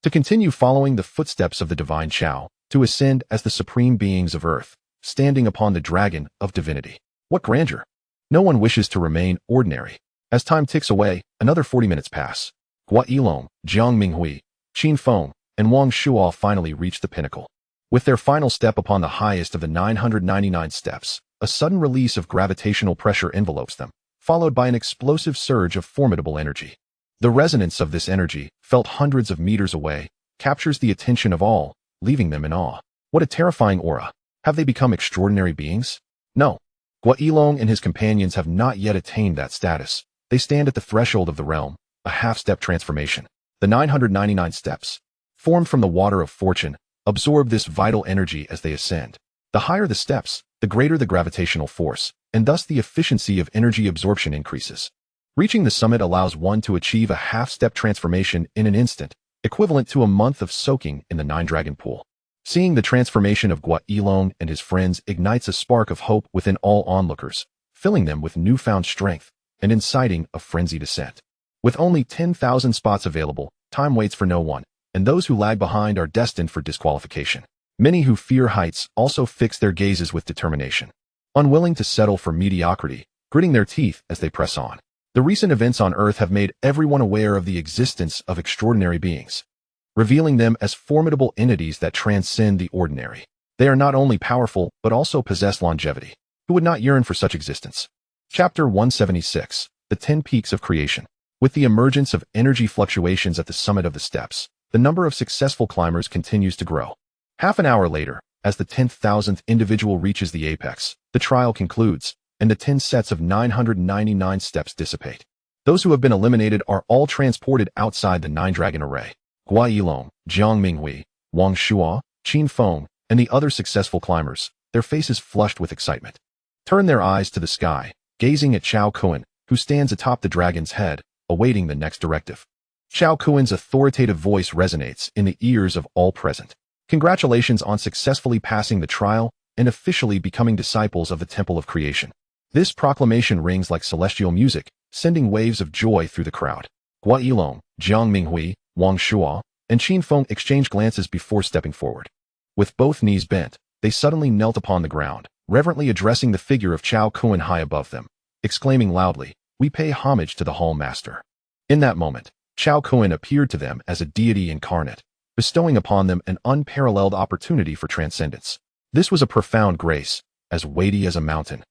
A: to continue following the footsteps of the divine Cao, to ascend as the supreme beings of Earth, standing upon the dragon of divinity. What grandeur! No one wishes to remain ordinary. As time ticks away, another 40 minutes pass. Gua Yilong, Jiang Minghui, Qin Feng, and Wang Shuo finally reach the pinnacle. With their final step upon the highest of the 999 steps, a sudden release of gravitational pressure envelopes them, followed by an explosive surge of formidable energy. The resonance of this energy, felt hundreds of meters away, captures the attention of all, leaving them in awe. What a terrifying aura! Have they become extraordinary beings? No. Gua Yilong and his companions have not yet attained that status. They stand at the threshold of the realm, a half-step transformation. The 999 steps. formed from the water of fortune, absorb this vital energy as they ascend. The higher the steps, the greater the gravitational force, and thus the efficiency of energy absorption increases. Reaching the summit allows one to achieve a half-step transformation in an instant, equivalent to a month of soaking in the Nine-Dragon Pool. Seeing the transformation of Gua Yilong and his friends ignites a spark of hope within all onlookers, filling them with newfound strength and inciting a frenzied ascent. With only 10,000 spots available, time waits for no one, and those who lag behind are destined for disqualification. Many who fear heights also fix their gazes with determination, unwilling to settle for mediocrity, gritting their teeth as they press on. The recent events on Earth have made everyone aware of the existence of extraordinary beings, revealing them as formidable entities that transcend the ordinary. They are not only powerful, but also possess longevity. Who would not yearn for such existence? Chapter 176, The 10 Peaks of Creation. With the emergence of energy fluctuations at the summit of the steps, the number of successful climbers continues to grow. Half an hour later, as the 10,000th individual reaches the apex, the trial concludes, and the 10 sets of 999 steps dissipate. Those who have been eliminated are all transported outside the Nine-Dragon Array. Gua Yilong, Jiang Minghui, Wang Shuo, Qin Feng, and the other successful climbers, their faces flushed with excitement, turn their eyes to the sky, gazing at Cao Kun, who stands atop the dragon's head, awaiting the next directive. Cao Kun's authoritative voice resonates in the ears of all present. Congratulations on successfully passing the trial and officially becoming disciples of the Temple of Creation. This proclamation rings like celestial music, sending waves of joy through the crowd. Gua Yilong, Jiang Minghui, Wang Shuo, and Qin Feng exchange glances before stepping forward. With both knees bent, they suddenly knelt upon the ground, reverently addressing the figure of Cao Kun high above them, exclaiming loudly, "We pay homage to the Hall Master." In that moment, Cao Kun appeared to them as a deity incarnate, bestowing upon them an unparalleled opportunity for transcendence. This was a profound grace, as weighty as a mountain.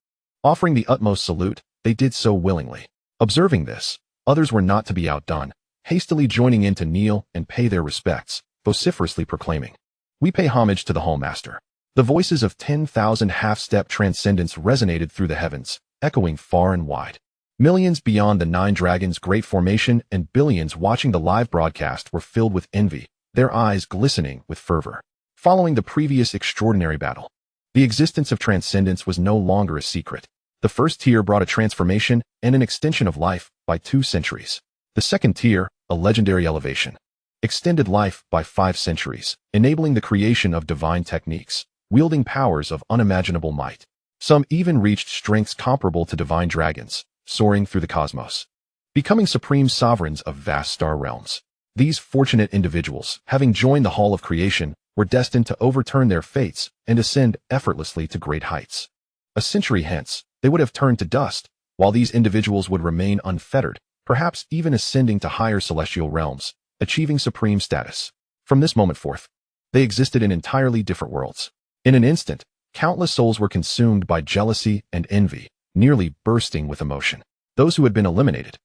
A: Offering the utmost salute, they did so willingly. Observing this, others were not to be outdone, hastily joining in to kneel and pay their respects, vociferously proclaiming, "We pay homage to the Hall Master." The voices of 10,000 half-step transcendents resonated through the heavens, echoing far and wide. Millions beyond the Nine Dragons' great formation and billions watching the live broadcast were filled with envy, their eyes glistening with fervor. Following the previous extraordinary battle, the existence of transcendence was no longer a secret. The first tier brought a transformation and an extension of life by 2 centuries. The second tier, a legendary elevation, extended life by 5 centuries, enabling the creation of divine techniques, wielding powers of unimaginable might. Some even reached strengths comparable to divine dragons, soaring through the cosmos, becoming supreme sovereigns of vast star realms. These fortunate individuals, having joined the Hall of Creation, were destined to overturn their fates and ascend effortlessly to great heights. A century hence, they would have turned to dust, while these individuals would remain unfettered, perhaps even ascending to higher celestial realms, achieving supreme status. From this moment forth, they existed in entirely different worlds. In an instant, countless souls were consumed by jealousy and envy, nearly bursting with emotion. Those who had been eliminated,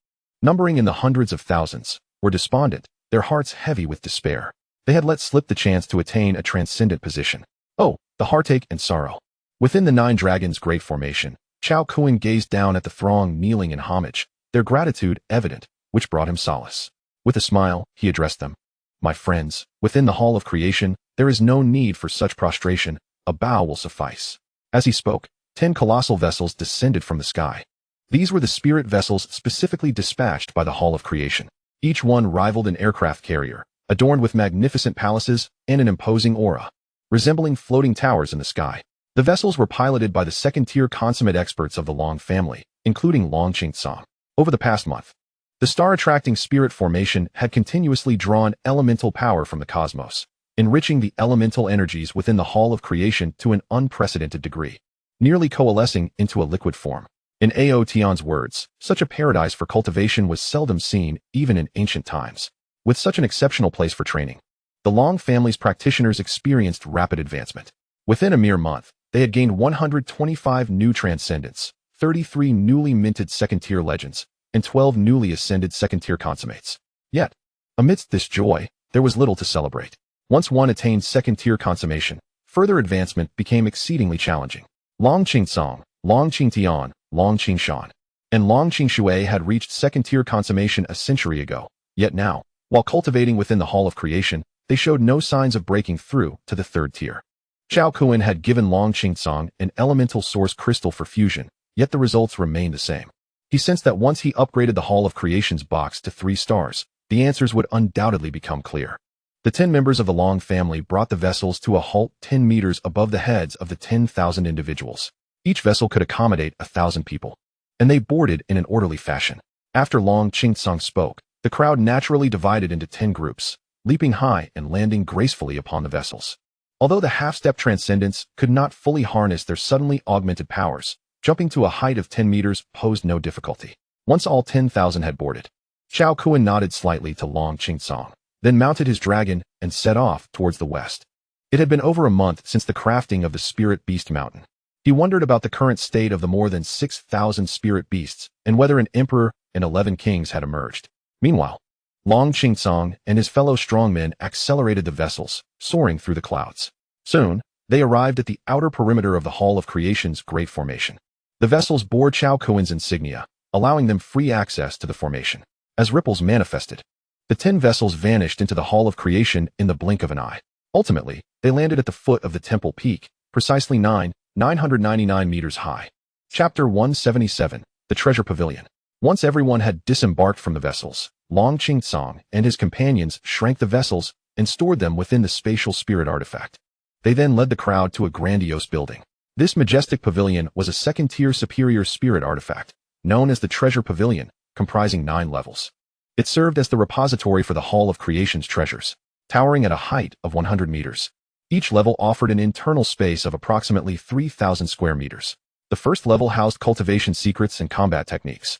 A: numbering in the hundreds of thousands, were despondent, their hearts heavy with despair. They had let slip the chance to attain a transcendent position. Oh, the heartache and sorrow. Within the Nine Dragons' great formation, Cao Kun gazed down at the throng kneeling in homage, their gratitude evident, which brought him solace. With a smile, he addressed them. "My friends, within the Hall of Creation, there is no need for such prostration, a bow will suffice." As he spoke, 10 colossal vessels descended from the sky. These were the spirit vessels specifically dispatched by the Hall of Creation. Each one rivaled an aircraft carrier, adorned with magnificent palaces and an imposing aura, resembling floating towers in the sky. The vessels were piloted by the second-tier consummate experts of the Long family, including Long Qingsong. Over the past month, the star-attracting spirit formation had continuously drawn elemental power from the cosmos, enriching the elemental energies within the Hall of Creation to an unprecedented degree, nearly coalescing into a liquid form. In Ao Tian's words, such a paradise for cultivation was seldom seen even in ancient times. With such an exceptional place for training, the Long family's practitioners experienced rapid advancement. Within a mere month, they had gained 125 new transcendents, 33 newly minted second-tier legends, and 12 newly ascended second-tier consummates. Yet, amidst this joy, there was little to celebrate. Once one attained second-tier consummation, further advancement became exceedingly challenging. Long Qingsong, Long Qingtian, Long Qingshan, and Long Qingshui had reached second-tier consummation a century ago. Yet now, while cultivating within the Hall of Creation, they showed no signs of breaking through to the third tier. Cao Kun had given Long Qingsong an elemental source crystal for fusion, yet the results remained the same. He sensed that once he upgraded the Hall of Creation's box to 3 stars, the answers would undoubtedly become clear. The 10 members of the Long family brought the vessels to a halt 10 meters above the heads of the 10,000 individuals. Each vessel could accommodate 1,000 people, and they boarded in an orderly fashion. After Long Qingsong spoke, the crowd naturally divided into 10 groups, leaping high and landing gracefully upon the vessels. Although the half-step transcendents could not fully harness their suddenly augmented powers, jumping to a height of 10 meters posed no difficulty. Once all 10,000 had boarded, Cao Kun nodded slightly to Long Qingsong, then mounted his dragon and set off towards the west. It had been over a month since the crafting of the Spirit Beast Mountain. He wondered about the current state of the more than 6,000 spirit beasts and whether an emperor and 11 kings had emerged. Meanwhile, Long Qingsong and his fellow strongmen accelerated the vessels, soaring through the clouds. Soon, they arrived at the outer perimeter of the Hall of Creation's Great Formation. The vessels bore Cao Kun's insignia, allowing them free access to the formation. As ripples manifested, the 10 vessels vanished into the Hall of Creation in the blink of an eye. Ultimately, they landed at the foot of the temple peak, precisely 999 meters high. Chapter 177, The Treasure Pavilion. Once everyone had disembarked from the vessels, Long Qingsong and his companions shrank the vessels and stored them within the spatial spirit artifact. They then led the crowd to a grandiose building. This majestic pavilion was a second-tier superior spirit artifact, known as the Treasure Pavilion, comprising 9 levels. It served as the repository for the Hall of Creation's treasures, towering at a height of 100 meters. Each level offered an internal space of approximately 3,000 square meters. The first level housed cultivation secrets and combat techniques,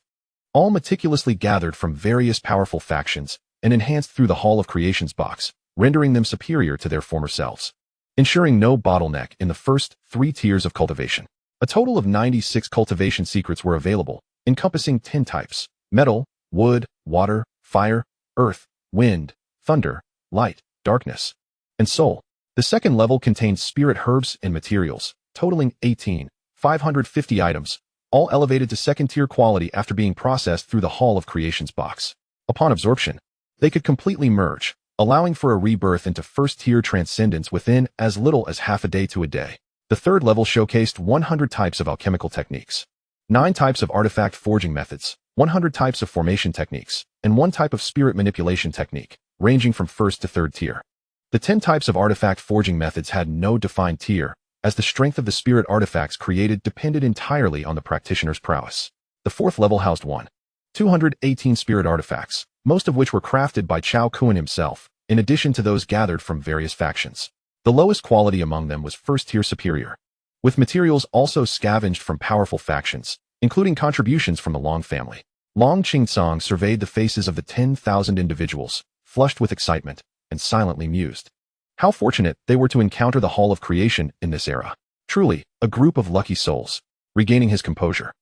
A: all meticulously gathered from various powerful factions and enhanced through the Hall of Creation's box, rendering them superior to their former selves, ensuring no bottleneck in the first 3 tiers of cultivation. A total of 96 cultivation secrets were available, encompassing 10 types: metal, wood, water, fire, earth, wind, thunder, light, darkness, and soul. The second level contained spirit herbs and materials, totaling 550 items, all elevated to second-tier quality after being processed through the Hall of Creation's box. Upon absorption, they could completely merge, allowing for a rebirth into first-tier transcendence within as little as half a day to a day. The third level showcased 100 types of alchemical techniques, 9 types of artifact forging methods, 100 types of formation techniques, and 1 type of spirit manipulation technique, ranging from first to third tier. The 10 types of artifact forging methods had no defined tier, as the strength of the spirit artifacts created depended entirely on the practitioner's prowess. The fourth level housed 218 spirit artifacts, most of which were crafted by Cao Kun himself, in addition to those gathered from various factions. The lowest quality among them was first-tier superior, with materials also scavenged from powerful factions, including contributions from the Long family. Long Qingsong surveyed the faces of the 10,000 individuals, flushed with excitement, and silently mused. How fortunate they were to encounter the Hall of Creation in this era. Truly, a group of lucky souls. Regaining his composure,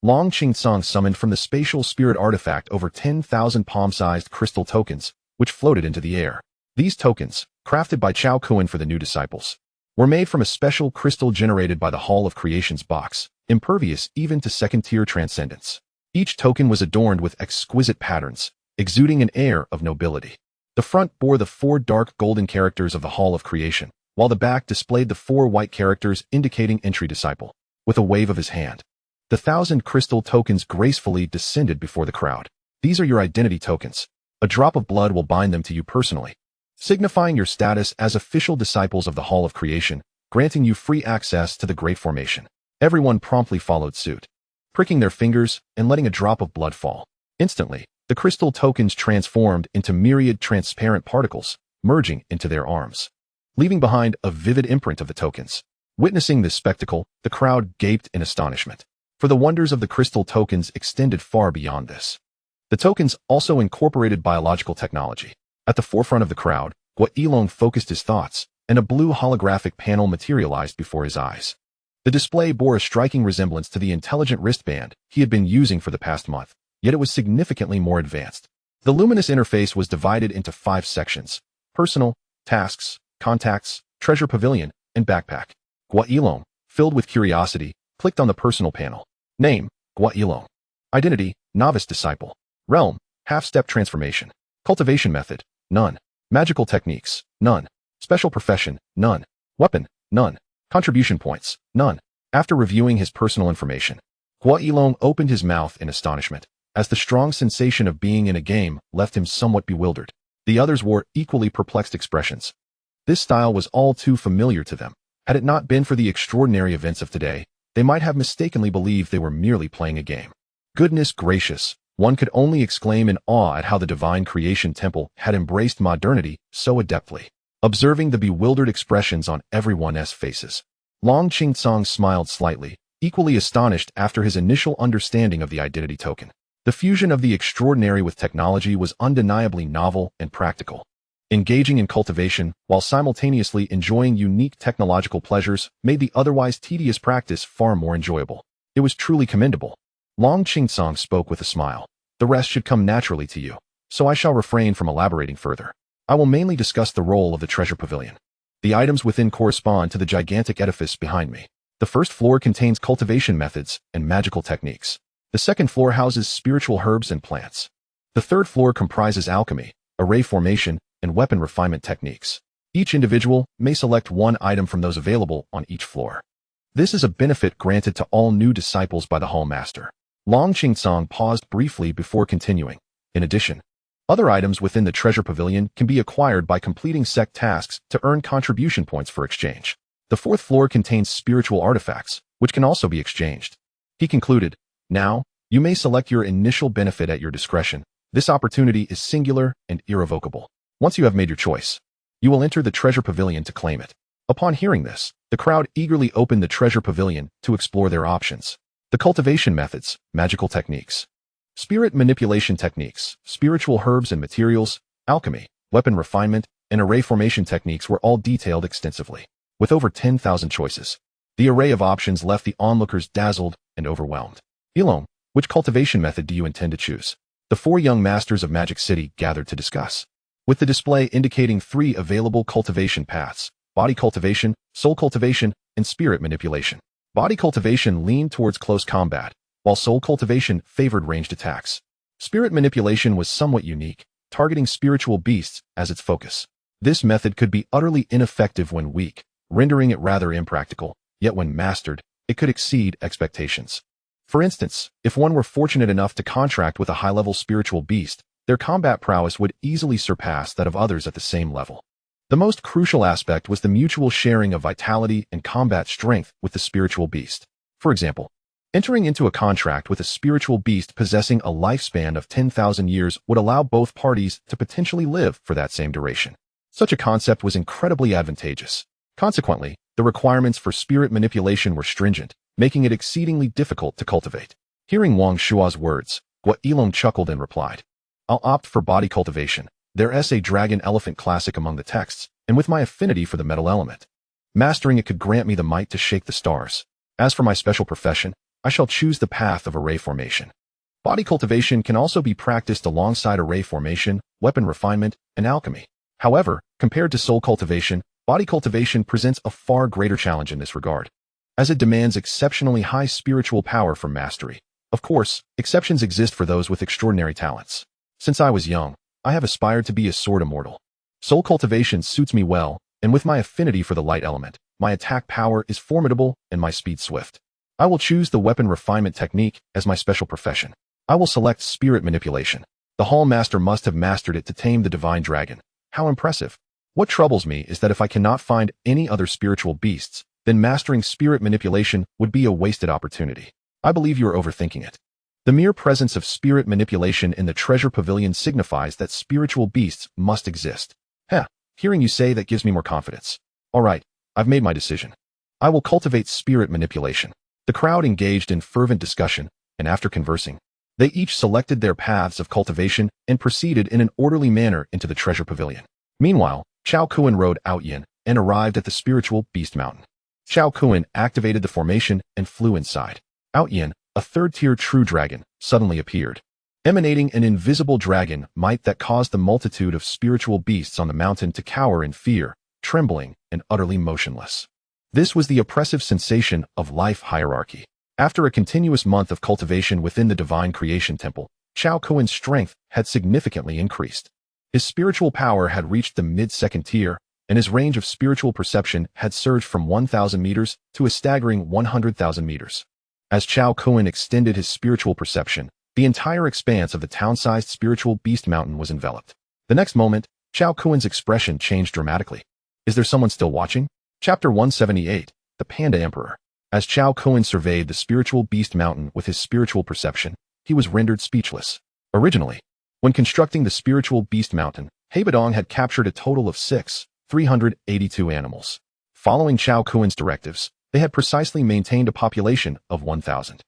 A: Long Qingsong summoned from the spatial spirit artifact over 10,000 palm-sized crystal tokens, which floated into the air. These tokens, crafted by Cao Kun for the new disciples, were made from a special crystal generated by the Hall of Creation's box, impervious even to second-tier transcendence. Each token was adorned with exquisite patterns, exuding an air of nobility. The front bore the 4 dark golden characters of the Hall of Creation, while the back displayed the 4 white characters indicating entry disciple. With a wave of his hand, the 1,000 crystal tokens gracefully descended before the crowd. These are your identity tokens. A drop of blood will bind them to you personally, signifying your status as official disciples of the Hall of Creation, granting you free access to the Great Formation. Everyone promptly followed suit, pricking their fingers and letting a drop of blood fall. Instantly, the crystal tokens transformed into myriad transparent particles, merging into their arms, leaving behind a vivid imprint of the tokens. Witnessing this spectacle, the crowd gaped in astonishment, for the wonders of the crystal tokens extended far beyond this. The tokens also incorporated biological technology. At the forefront of the crowd, Guo Yilong focused his thoughts, and a blue holographic panel materialized before his eyes. The display bore a striking resemblance to the intelligent wristband he had been using for the past month, yet it was significantly more advanced. The luminous interface was divided into 5 sections: personal, tasks, contacts, treasure pavilion, and backpack. Guo Yilong, filled with curiosity, clicked on the personal panel. Name: Guo Yilong. Identity: novice disciple. Realm: half-step transformation. Cultivation method: none. Magical techniques, none. Special profession, none. Weapon, none. Contribution points, none. After reviewing his personal information, Hua Yilong opened his mouth in astonishment, as the strong sensation of being in a game left him somewhat bewildered. The others wore equally perplexed expressions. This style was all too familiar to them. Had it not been for the extraordinary events of today, they might have mistakenly believed they were merely playing a game. Goodness gracious, one could only exclaim in awe at how the divine creation temple had embraced modernity so adeptly. Observing the bewildered expressions on everyone's faces, Long Qingcang smiled slightly, equally astonished after his initial understanding of the identity token. The fusion of the extraordinary with technology was undeniably novel and practical. Engaging in cultivation while simultaneously enjoying unique technological pleasures made the otherwise tedious practice far more enjoyable. It was truly commendable. Long Qingcang spoke with a smile. The rest should come naturally to you, so I shall refrain from elaborating further. I will mainly discuss the role of the treasure pavilion. The items within correspond to the gigantic edifice behind me. The first floor contains cultivation methods and magical techniques. The second floor houses spiritual herbs and plants. The third floor comprises alchemy, array formation, and weapon refinement techniques. Each individual may select one item from those available on each floor. This is a benefit granted to all new disciples by the Hall Master. Long Qingcang paused briefly before continuing. In addition, other items within the treasure pavilion can be acquired by completing sect tasks to earn contribution points for exchange. The fourth floor contains spiritual artifacts, which can also be exchanged. He concluded, now, you may select your initial benefit at your discretion. This opportunity is singular and irrevocable. Once you have made your choice, you will enter the treasure pavilion to claim it. Upon hearing this, the crowd eagerly opened the treasure pavilion to explore their options. The cultivation methods, magical techniques, spirit manipulation techniques, spiritual herbs and materials, alchemy, weapon refinement, and array formation techniques were all detailed extensively. With over 10,000 choices, the array of options left the onlookers dazzled and overwhelmed. Yilong, which cultivation method do you intend to choose? The four young masters of Magic City gathered to discuss. With the display indicating 3 available cultivation paths, body cultivation, soul cultivation, and spirit manipulation. Body cultivation leaned towards close combat, while soul cultivation favored ranged attacks. Spirit manipulation was somewhat unique, targeting spiritual beasts as its focus. This method could be utterly ineffective when weak, rendering it rather impractical, yet when mastered, it could exceed expectations. For instance, if one were fortunate enough to contract with a high-level spiritual beast, their combat prowess would easily surpass that of others at the same level. The most crucial aspect was the mutual sharing of vitality and combat strength with the spiritual beast. For example, entering into a contract with a spiritual beast possessing a lifespan of 10,000 years would allow both parties to potentially live for that same duration. Such a concept was incredibly advantageous. Consequently, the requirements for spirit manipulation were stringent, making it exceedingly difficult to cultivate. Hearing Wang Shua's words, Hua Yilong chuckled and replied, I'll opt for body cultivation. There's a dragon-elephant classic among the texts, and with my affinity for the metal element, mastering it could grant me the might to shake the stars. As for my special profession, I shall choose the path of array formation. Body cultivation can also be practiced alongside array formation, weapon refinement, and alchemy. However, compared to soul cultivation, body cultivation presents a far greater challenge in this regard, as it demands exceptionally high spiritual power for mastery. Of course, exceptions exist for those with extraordinary talents. Since I was young, I have aspired to be a sword immortal. Soul cultivation suits me well, and with my affinity for the light element, my attack power is formidable and my speed swift. I will choose the weapon refinement technique as my special profession. I will select spirit manipulation. The Hall Master must have mastered it to tame the divine dragon. How impressive. What troubles me is that if I cannot find any other spiritual beasts, then mastering spirit manipulation would be a wasted opportunity. I believe you are overthinking it. The mere presence of spirit manipulation in the treasure pavilion signifies that spiritual beasts must exist. Hearing you say that gives me more confidence. All right, I've made my decision. I will cultivate spirit manipulation. The crowd engaged in fervent discussion, and after conversing, they each selected their paths of cultivation and proceeded in an orderly manner into the treasure pavilion. Meanwhile, Cao Kun rode Out Yin and arrived at the spiritual beast mountain. Cao Kun activated the formation and flew inside. Out Yin, a third-tier true dragon, suddenly appeared, emanating an invisible dragon might that caused the multitude of spiritual beasts on the mountain to cower in fear, trembling, and utterly motionless. This was the oppressive sensation of life hierarchy. After a continuous month of cultivation within the divine creation temple, Cao Kun's strength had significantly increased. His spiritual power had reached the mid-second tier, and his range of spiritual perception had surged from 1,000 meters to a staggering 100,000 meters. As Cao Kun extended his spiritual perception, the entire expanse of the town-sized spiritual beast mountain was enveloped. The next moment, Cao Kun's expression changed dramatically. Is there someone still watching? Chapter 178, The Panda Emperor. As Cao Kun surveyed the spiritual beast mountain with his spiritual perception, he was rendered speechless. Originally, when constructing the spiritual beast mountain, Haibadong had captured a total of 382 animals. Following Cao Kun's directives, they had precisely maintained a population of 1,000.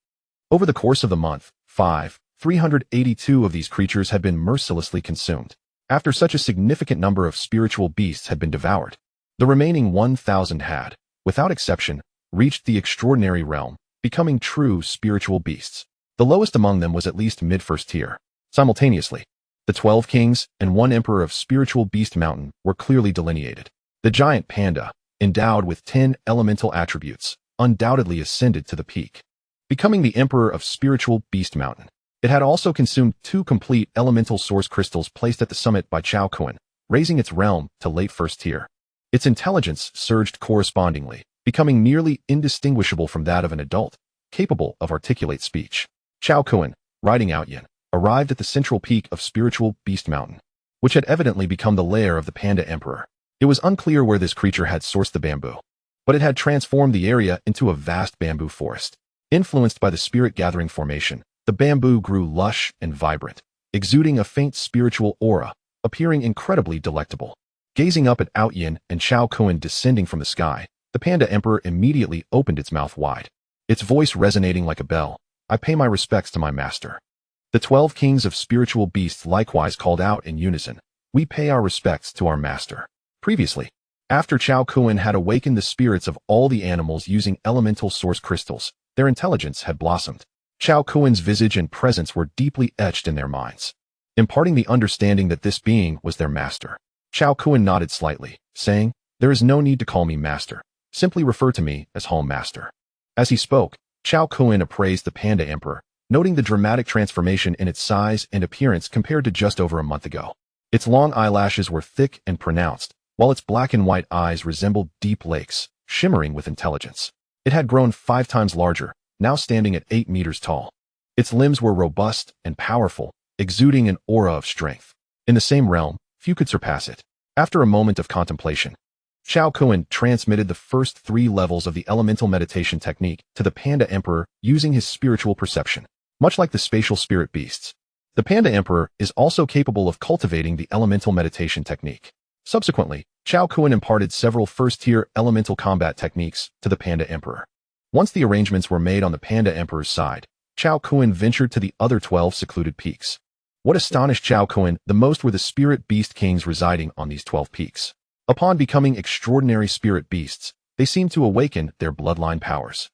A: Over the course of the month, 382 of these creatures had been mercilessly consumed. After such a significant number of spiritual beasts had been devoured, the remaining 1,000 had, without exception, reached the extraordinary realm, becoming true spiritual beasts. The lowest among them was at least mid-first tier. Simultaneously, the 12 kings and one emperor of spiritual beast mountain were clearly delineated. The giant panda, endowed with 10 elemental attributes, undoubtedly ascended to the peak, becoming the emperor of spiritual beast mountain. It had also consumed 2 complete elemental source crystals placed at the summit by Cao Kun, raising its realm to late first tier. Its intelligence surged correspondingly, becoming nearly indistinguishable from that of an adult, capable of articulate speech. Cao Kun, riding out Yin, arrived at the central peak of spiritual beast mountain, which had evidently become the lair of the panda emperor. It was unclear where this creature had sourced the bamboo, but it had transformed the area into a vast bamboo forest. Influenced by the spirit gathering formation, the bamboo grew lush and vibrant, exuding a faint spiritual aura, appearing incredibly delectable. Gazing up at Out Yin and Cao Kun descending from the sky, the panda emperor immediately opened its mouth wide, its voice resonating like a bell. I pay my respects to my master. The 12 kings of spiritual beasts likewise called out in unison, we pay our respects to our master. Previously, after Cao Kun had awakened the spirits of all the animals using elemental source crystals, their intelligence had blossomed. Cao Kun's visage and presence were deeply etched in their minds, imparting the understanding that this being was their master. Cao Kun nodded slightly, saying, there is no need to call me master. Simply refer to me as Home Master. As he spoke, Cao Kun appraised the panda emperor, noting the dramatic transformation in its size and appearance compared to just over a month ago. Its long eyelashes were thick and pronounced, while its black and white eyes resembled deep lakes, shimmering with intelligence. It had grown 5 times larger, now standing at 8 meters tall. Its limbs were robust and powerful, exuding an aura of strength. In the same realm, few could surpass it. After a moment of contemplation, Cao Kun transmitted the first 3 levels of the elemental meditation technique to the panda emperor using his spiritual perception. Much like the spatial spirit beasts, the panda emperor is also capable of cultivating the elemental meditation technique. Subsequently, Cao Kun imparted several first-tier elemental combat techniques to the panda emperor. Once the arrangements were made on the panda emperor's side, Cao Kun ventured to the other 12 secluded peaks. What astonished Cao Kun the most were the spirit beast kings residing on these 12 peaks. Upon becoming extraordinary spirit beasts, they seemed to awaken their bloodline powers,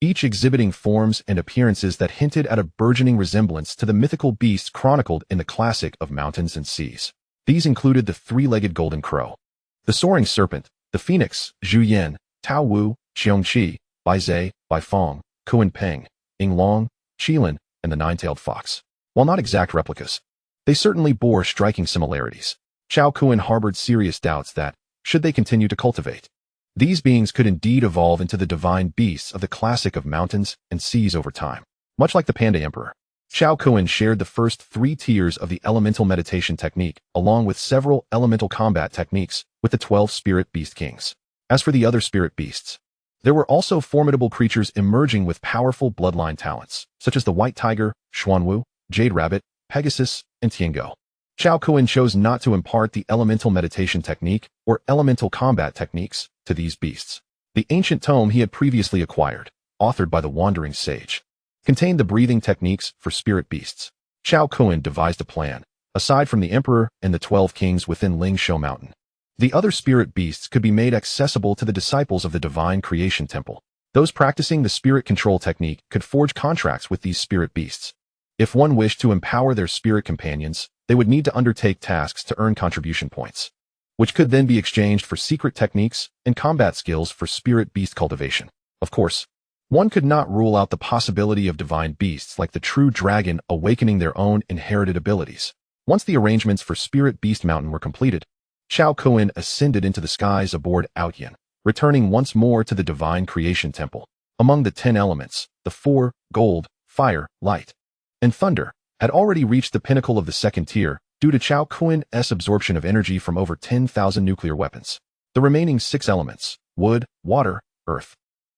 A: each exhibiting forms and appearances that hinted at a burgeoning resemblance to the mythical beasts chronicled in the classic of mountains and seas. These included the 3-legged golden crow, the soaring serpent, the phoenix, Zhu Yan, Tao Wu, Qiongqi, Bai Zhe, Bai Feng, Kuan Peng, Ying Long, Qilin, and the 9-tailed fox. While not exact replicas, they certainly bore striking similarities. Cao Kun harbored serious doubts that, should they continue to cultivate, these beings could indeed evolve into the divine beasts of the classic of mountains and seas over time. Much like the panda emperor, Cao Kun shared the first 3 tiers of the elemental meditation technique along with several elemental combat techniques with the 12 spirit beast kings. As for the other spirit beasts, there were also formidable creatures emerging with powerful bloodline talents, such as the white tiger, Xuanwu, jade rabbit, Pegasus, and Tiango. Cao Kun chose not to impart the elemental meditation technique or elemental combat techniques to these beasts. The ancient tome he had previously acquired, authored by the wandering sage, contained the breathing techniques for spirit beasts. Cao Kun devised a plan, aside from the emperor and the 12 kings within Lingshou Mountain. The other spirit beasts could be made accessible to the disciples of the divine creation temple. Those practicing the spirit control technique could forge contracts with these spirit beasts. If one wished to empower their spirit companions, they would need to undertake tasks to earn contribution points, which could then be exchanged for secret techniques and combat skills for spirit beast cultivation. Of course, one could not rule out the possibility of divine beasts like the true dragon awakening their own inherited abilities. Once the arrangements for Spirit Beast Mountain were completed, Cao Kun ascended into the skies aboard Outyin, returning once more to the divine creation temple. Among the 10 elements, the 4, gold, fire, light, and thunder, had already reached the pinnacle of the second tier due to Cao Kun's absorption of energy from over 10,000 nuclear weapons. The remaining 6 elements, wood, water, earth,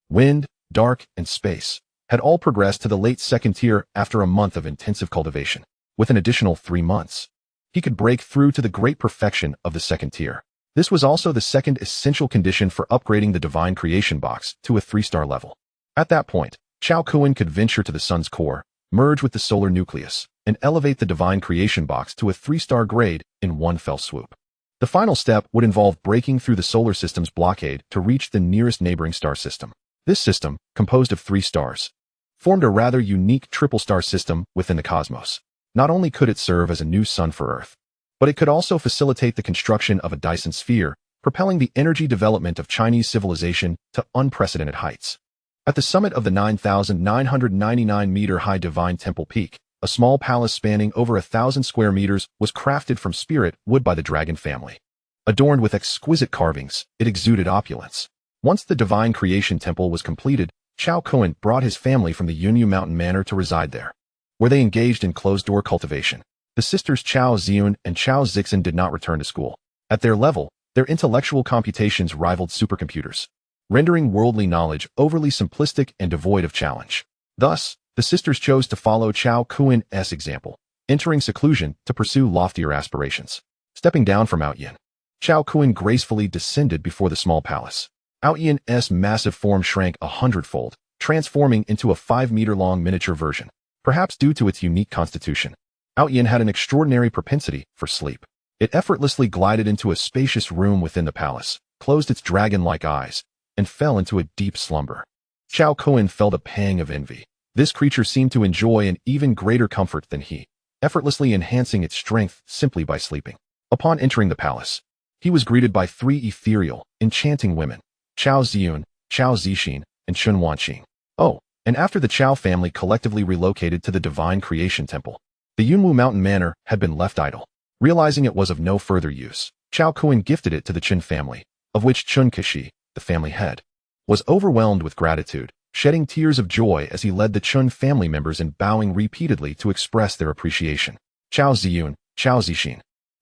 A: wind, dark, and space, had all progressed to the late second tier after a month of intensive cultivation. With an additional 3 months, he could break through to the great perfection of the second tier. This was also the second essential condition for upgrading the divine creation box to a 3-star level. At that point, Cao Kun could venture to the sun's core, merge with the solar nucleus, and elevate the divine creation box to a 3-star grade in one fell swoop. The final step would involve breaking through the solar system's blockade to reach the nearest neighboring star system. This system, composed of 3 stars, formed a rather unique triple-star system within the cosmos. Not only could it serve as a new sun for Earth, but it could also facilitate the construction of a Dyson sphere, propelling the energy development of Chinese civilization to unprecedented heights. At the summit of the 9,999-meter-high Divine Temple Peak, a small palace spanning over 1,000 square meters was crafted from spirit wood by the dragon family. Adorned with exquisite carvings, it exuded opulence. Once the Divine Creation Temple was completed, Cao Kun brought his family from the Yunyu Mountain Manor to reside there, where they engaged in closed-door cultivation. The sisters Cao Ziyun and Cao Zixin did not return to school. At their level, their intellectual computations rivaled supercomputers, rendering worldly knowledge overly simplistic and devoid of challenge. Thus, the sisters chose to follow Cao Kun's example, entering seclusion to pursue loftier aspirations. Stepping down from Outyin, Cao Kun gracefully descended before the small palace. Outyin's massive form shrank 100-fold, transforming into a 5-meter-long miniature version. Perhaps due to its unique constitution, Outyin had an extraordinary propensity for sleep. It effortlessly glided into a spacious room within the palace, closed its dragon-like eyes, and fell into a deep slumber. Cao Kun felt a pang of envy. This creature seemed to enjoy an even greater comfort than he, effortlessly enhancing its strength simply by sleeping. Upon entering the palace, he was greeted by 3 ethereal, enchanting women, Cao Ziyun, Cao Zixin, and Chun Wanqing. Oh, and after the Cao family collectively relocated to the Divine Creation Temple, the Yunwu Mountain Manor had been left idle. Realizing it was of no further use, Cao Kun gifted it to the Chun family, of which Chun Keshi, the family head, was overwhelmed with gratitude, shedding tears of joy as he led the Chun family members in bowing repeatedly to express their appreciation. Cao Ziyun, Cao Zixin,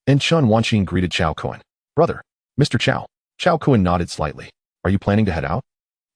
A: and Chun Wanqing greeted Cao Kun. "Brother, Mr. Cao." Cao Kun nodded slightly. "Are you planning to head out?"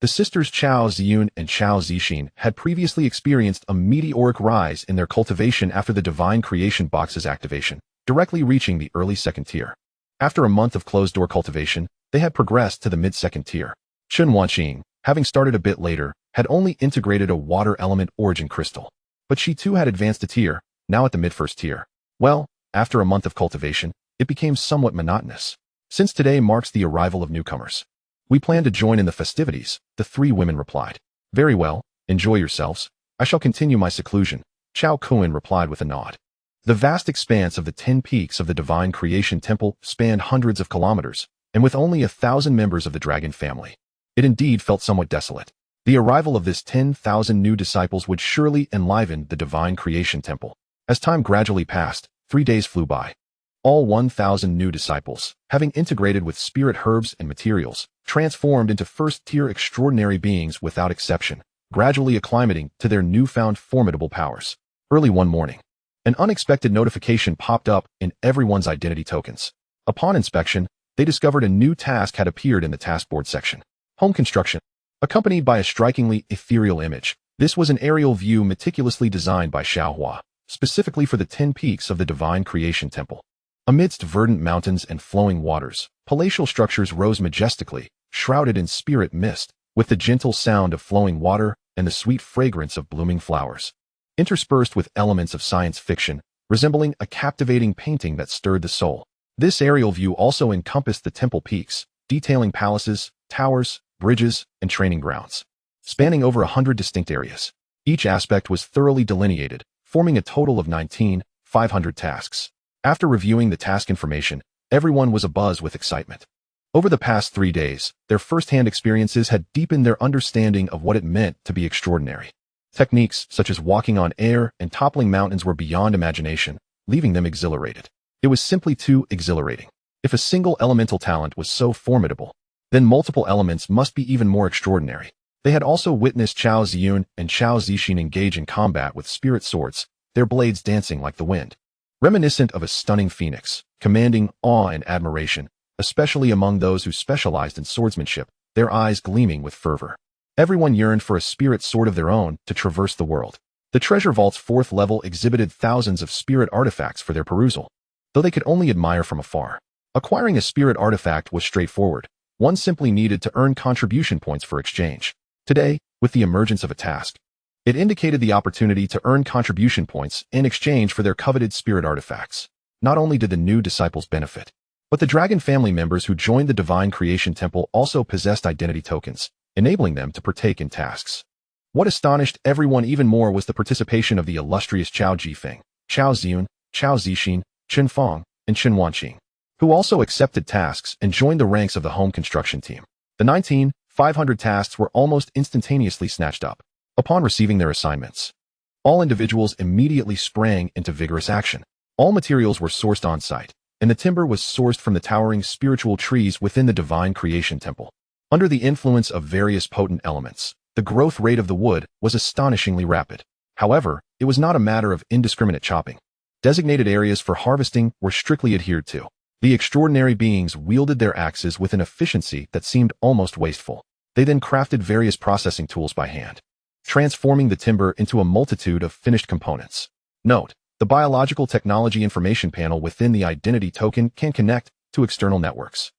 A: The sisters Cao Ziyun and Cao Zixin had previously experienced a meteoric rise in their cultivation after the Divine Creation Box's activation, directly reaching the early second tier. After a month of closed-door cultivation, they had progressed to the mid-second tier. Chun Wanqing, having started a bit later, had only integrated a water element origin crystal. But she too had advanced a tier, now at the mid-first tier. Well, after a month of cultivation, it became somewhat monotonous. Since today marks the arrival of newcomers, we plan to join in the festivities, the 3 women replied. "Very well, enjoy yourselves. I shall continue my seclusion," Cao Kun replied with a nod. The vast expanse of the 10 peaks of the Divine Creation Temple spanned hundreds of kilometers, and with only 1,000 members of the dragon family, it indeed felt somewhat desolate. The arrival of this 10,000 new disciples would surely enliven the Divine Creation Temple. As time gradually passed, 3 days flew by. All 1,000 new disciples, having integrated with spirit herbs and materials, transformed into first-tier extraordinary beings without exception, gradually acclimating to their newfound formidable powers. Early one morning, an unexpected notification popped up in everyone's identity tokens. Upon inspection, they discovered a new task had appeared in the taskboard section. Home construction, accompanied by a strikingly ethereal image. This was an aerial view meticulously designed by Xiaohua, specifically for the 10 peaks of the Divine Creation Temple. Amidst verdant mountains and flowing waters, palatial structures rose majestically, shrouded in spirit mist, with the gentle sound of flowing water and the sweet fragrance of blooming flowers, interspersed with elements of science fiction, resembling a captivating painting that stirred the soul. This aerial view also encompassed the temple peaks, detailing palaces, towers, bridges, and training grounds, spanning over 100 distinct areas. Each aspect was thoroughly delineated, forming a total of 19,500 tasks. After reviewing the task information, everyone was abuzz with excitement. Over the past 3 days, their first-hand experiences had deepened their understanding of what it meant to be extraordinary. Techniques such as walking on air and toppling mountains were beyond imagination, leaving them exhilarated. It was simply too exhilarating. If a single elemental talent was so formidable, then multiple elements must be even more extraordinary. They had also witnessed Cao Ziyun and Cao Zixin engage in combat with spirit swords, their blades dancing like the wind. Reminiscent of a stunning phoenix, commanding awe and admiration, especially among those who specialized in swordsmanship, their eyes gleaming with fervor. Everyone yearned for a spirit sword of their own to traverse the world. The treasure vault's fourth level exhibited thousands of spirit artifacts for their perusal, though they could only admire from afar. Acquiring a spirit artifact was straightforward. One simply needed to earn contribution points for exchange. Today, with the emergence of a task, it indicated the opportunity to earn contribution points in exchange for their coveted spirit artifacts. Not only did the new disciples benefit, but the dragon family members who joined the Divine Creation Temple also possessed identity tokens, enabling them to partake in tasks. What astonished everyone even more was the participation of the illustrious Cao Jifeng, Cao Ziyun, Cao Zixin, Chen Feng, and Chen Wanqing, who also accepted tasks and joined the ranks of the home construction team. The 19,500 tasks were almost instantaneously snatched up. Upon receiving their assignments, all individuals immediately sprang into vigorous action. All materials were sourced on-site, and the timber was sourced from the towering spiritual trees within the Divine Creation Temple. Under the influence of various potent elements, the growth rate of the wood was astonishingly rapid. However, it was not a matter of indiscriminate chopping. Designated areas for harvesting were strictly adhered to. The extraordinary beings wielded their axes with an efficiency that seemed almost wasteful. They then crafted various processing tools by hand, transforming the timber into a multitude of finished components. Note: the biological technology information panel within the identity token can connect to external networks.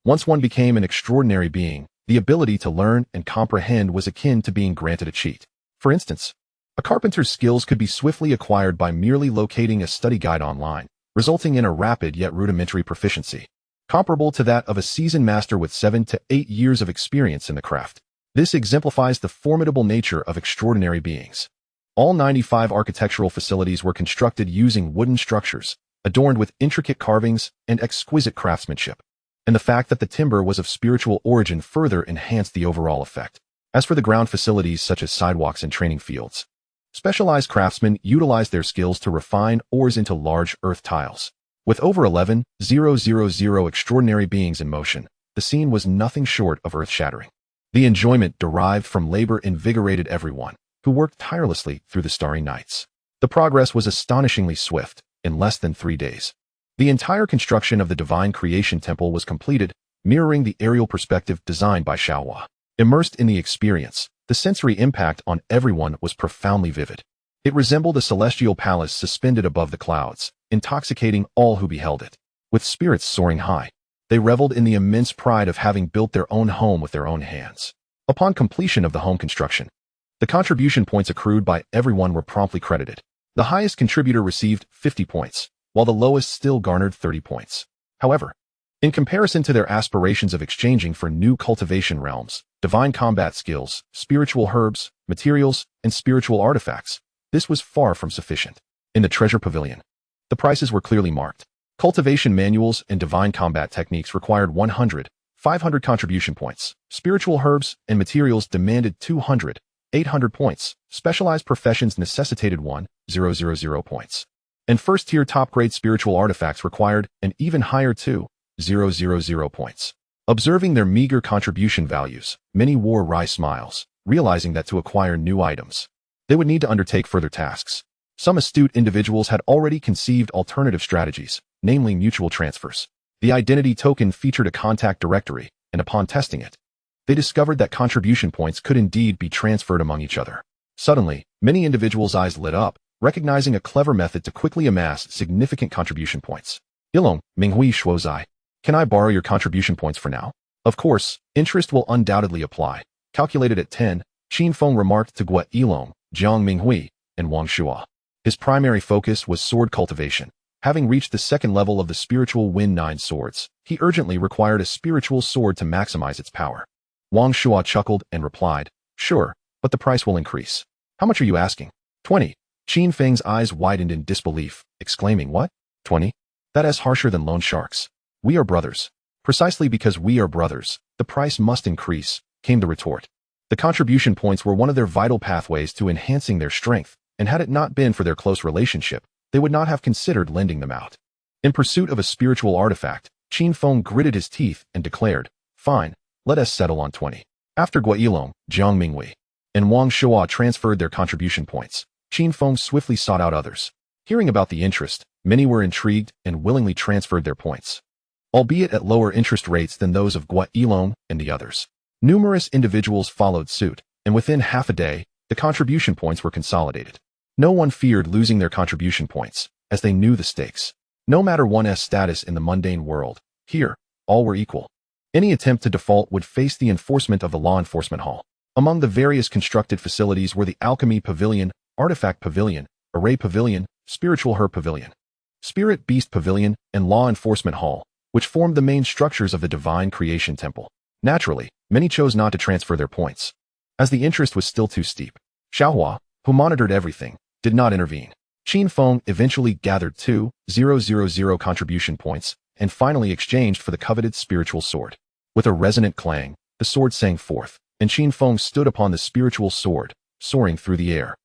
A: Once one became an extraordinary being, the ability to learn and comprehend was akin to being granted a cheat. For instance, a carpenter's skills could be swiftly acquired by merely locating a study guide online, resulting in a rapid yet rudimentary proficiency, comparable to that of a seasoned master with 7 to 8 years of experience in the craft. This exemplifies the formidable nature of extraordinary beings. All 95 architectural facilities were constructed using wooden structures, adorned with intricate carvings and exquisite craftsmanship, and the fact that the timber was of spiritual origin further enhanced the overall effect. As for the ground facilities such as sidewalks and training fields, specialized craftsmen utilized their skills to refine ores into large earth tiles. With over 11,000 extraordinary beings in motion, the scene was nothing short of earth-shattering. The enjoyment derived from labor invigorated everyone, who worked tirelessly through the starry nights. The progress was astonishingly swift. In less than 3 days, the entire construction of the Divine Creation Temple was completed, mirroring the aerial perspective designed by Xiaohua. Immersed in the experience, the sensory impact on everyone was profoundly vivid. It resembled a celestial palace suspended above the clouds, intoxicating all who beheld it. With spirits soaring high, they reveled in the immense pride of having built their own home with their own hands. Upon completion of the home construction, the contribution points accrued by everyone were promptly credited. The highest contributor received 50 points, while the lowest still garnered 30 points. However, in comparison to their aspirations of exchanging for new cultivation realms, divine combat skills, spiritual herbs, materials, and spiritual artifacts, this was far from sufficient. In the treasure pavilion, the prices were clearly marked. Cultivation manuals and divine combat techniques required 100, 500 contribution points. Spiritual herbs and materials demanded 200, 800 points. Specialized professions necessitated 1,000 points. And first-tier top-grade spiritual artifacts required an even higher 2,000 points. Observing their meager contribution values, many wore wry smiles, realizing that to acquire new items, they would need to undertake further tasks. Some astute individuals had already conceived alternative strategies, namely mutual transfers. The identity token featured a contact directory, and upon testing it, they discovered that contribution points could indeed be transferred among each other. Suddenly, many individuals' eyes lit up, recognizing a clever method to quickly amass significant contribution points. Ilong, Minghui Shuozai, can I borrow your contribution points for now? Of course, interest will undoubtedly apply. Calculated at 10, Qin Feng remarked to Gua Ilong, Jiang Minghui, and Wang Shua. His primary focus was sword cultivation. Having reached the second level of the spiritual Wind 9 swords, he urgently required a spiritual sword to maximize its power. Wang Shua chuckled and replied, "Sure, but the price will increase. How much are you asking?" 20. Qin Feng's eyes widened in disbelief, exclaiming, "What? 20? That is harsher than loan sharks. We are brothers." "Precisely because we are brothers, the price must increase," came the retort. The contribution points were one of their vital pathways to enhancing their strength, and had it not been for their close relationship, they would not have considered lending them out. In pursuit of a spiritual artifact, Qin Feng gritted his teeth and declared, "Fine, let us settle on 20. After Guilong, Jiang Mingwei, and Wang Shuo transferred their contribution points, Qin Feng swiftly sought out others. Hearing about the interest, many were intrigued and willingly transferred their points, albeit at lower interest rates than those of Guilong and the others. Numerous individuals followed suit, and within half a day, the contribution points were consolidated. No one feared losing their contribution points, as they knew the stakes. No matter one's status in the mundane world, here, all were equal. Any attempt to default would face the enforcement of the law enforcement hall. Among the various constructed facilities were the Alchemy Pavilion, Artifact Pavilion, Array Pavilion, Spiritual Herb Pavilion, Spirit Beast Pavilion, and Law Enforcement Hall, which formed the main structures of the Divine Creation Temple. Naturally, many chose not to transfer their points, as the interest was still too steep. Xiaohua, who monitored everything, did not intervene. Qin Feng eventually gathered 2,000 contribution points and finally exchanged for the coveted spiritual sword. With a resonant clang, the sword sang forth, and Qin Feng stood upon the spiritual sword, soaring through the air.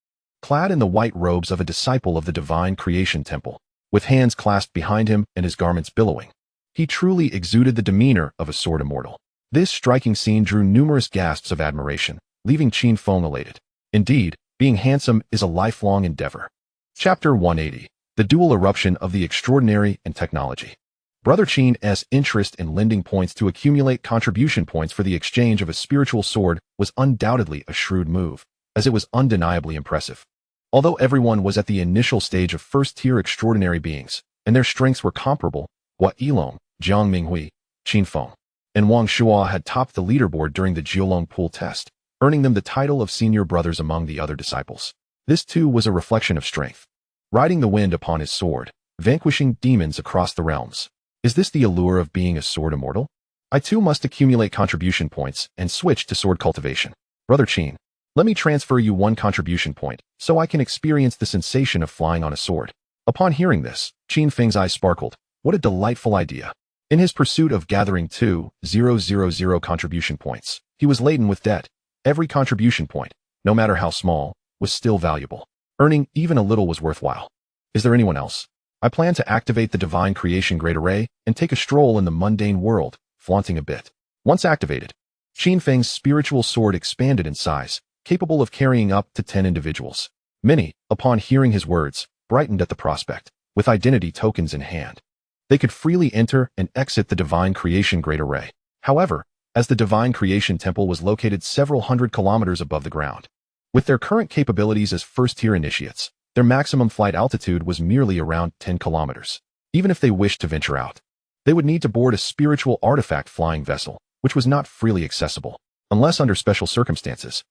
A: Clad in the white robes of a disciple of the Divine Creation Temple, with hands clasped behind him and his garments billowing, he truly exuded the demeanor of a sword immortal. This striking scene drew numerous gasps of admiration, leaving Qin Feng elated. Indeed, being handsome is a lifelong endeavor. Chapter 180. The Dual Eruption of the Extraordinary and Technology. Brother Qin's interest in lending points to accumulate contribution points for the exchange of a spiritual sword was undoubtedly a shrewd move, as it was undeniably impressive. Although everyone was at the initial stage of first-tier extraordinary beings, and their strengths were comparable, Guilong, Jiang Minghui, Qin Feng, and Wang Shuo had topped the leaderboard during the Jiulong Pool test, earning them the title of senior brothers among the other disciples. This too was a reflection of strength. Riding the wind upon his sword, vanquishing demons across the realms. Is this the allure of being a sword immortal? I too must accumulate contribution points and switch to sword cultivation. Brother Qin, let me transfer you 1 contribution point, so I can experience the sensation of flying on a sword. Upon hearing this, Qin Feng's eyes sparkled. What a delightful idea. In his pursuit of gathering 2,000 contribution points, he was laden with debt. Every contribution point, no matter how small, was still valuable. Earning even a little was worthwhile. Is there anyone else? I plan to activate the Divine Creation Great Array and take a stroll in the mundane world, flaunting a bit. Once activated, Qin Feng's spiritual sword expanded in size, capable of carrying up to 10 individuals. Many, upon hearing his words, brightened at the prospect, with identity tokens in hand. They could freely enter and exit the Divine Creation Great Array. However, as the Divine Creation Temple was located several hundred kilometers above the ground, with their current capabilities as first-tier initiates, their maximum flight altitude was merely around 10 kilometers. Even if they wished to venture out, they would need to board a spiritual artifact flying vessel, which was not freely accessible, unless under special circumstances.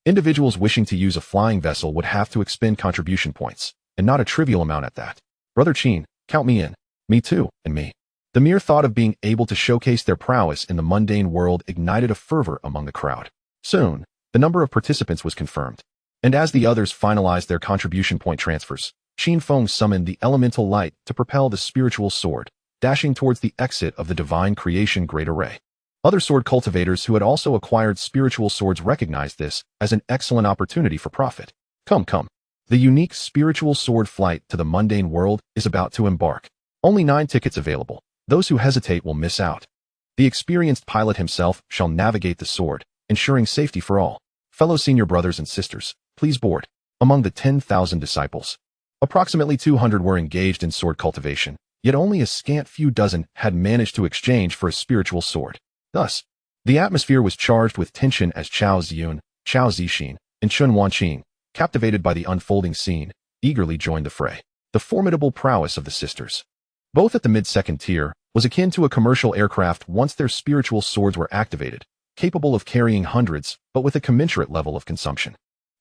A: Individuals wishing to use a flying vessel would have to expend contribution points, and not a trivial amount at that. Brother Qin, count me in. Me too, and me. The mere thought of being able to showcase their prowess in the mundane world ignited a fervor among the crowd. Soon, the number of participants was confirmed, and as the others finalized their contribution point transfers, Qin Feng summoned the elemental light to propel the spiritual sword, dashing towards the exit of the Divine Creation Great Array. Other sword cultivators who had also acquired spiritual swords recognized this as an excellent opportunity for profit. Come. The unique spiritual sword flight to the mundane world is about to embark. Only 9 tickets available. Those who hesitate will miss out. The experienced pilot himself shall navigate the sword, ensuring safety for all. Fellow senior brothers and sisters, please board. Among the 10,000 disciples, approximately 200 were engaged in sword cultivation, yet only a scant few dozen had managed to exchange for a spiritual sword. Thus, the atmosphere was charged with tension as Chao Ziyun, Chao Zixin, and Chun Wanqing, captivated by the unfolding scene, eagerly joined the fray. The formidable prowess of the sisters, both at the mid-second tier, was akin to a commercial aircraft once their spiritual swords were activated, capable of carrying hundreds, but with a commensurate level of consumption.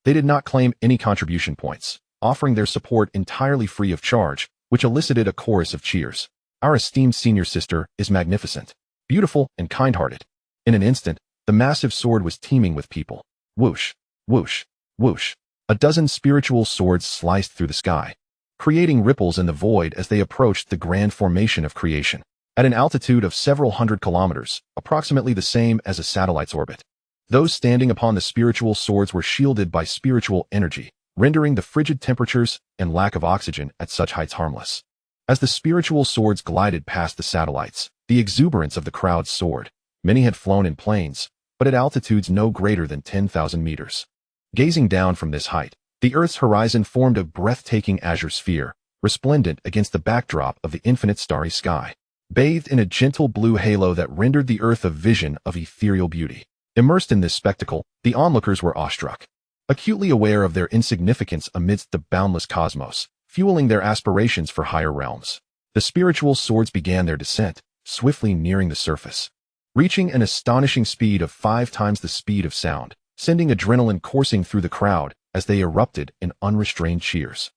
A: They did not claim any contribution points, offering their support entirely free of charge, which elicited a chorus of cheers. Our esteemed senior sister is magnificent, beautiful, and kind-hearted. In an instant, the massive sword was teeming with people. Whoosh, whoosh, whoosh. A dozen spiritual swords sliced through the sky, creating ripples in the void as they approached the grand formation of creation. At an altitude of several hundred kilometers, approximately the same as a satellite's orbit, those standing upon the spiritual swords were shielded by spiritual energy, rendering the frigid temperatures and lack of oxygen at such heights harmless. As the spiritual swords glided past the satellites, the exuberance of the crowd soared. Many had flown in planes, but at altitudes no greater than 10,000 meters. Gazing down from this height, the Earth's horizon formed a breathtaking azure sphere, resplendent against the backdrop of the infinite starry sky, bathed in a gentle blue halo that rendered the Earth a vision of ethereal beauty. Immersed in this spectacle, the onlookers were awestruck, acutely aware of their insignificance amidst the boundless cosmos, fueling their aspirations for higher realms. The spiritual swords began their descent, swiftly nearing the surface, reaching an astonishing speed of 5 times the speed of sound, sending adrenaline coursing through the crowd as they erupted in unrestrained cheers.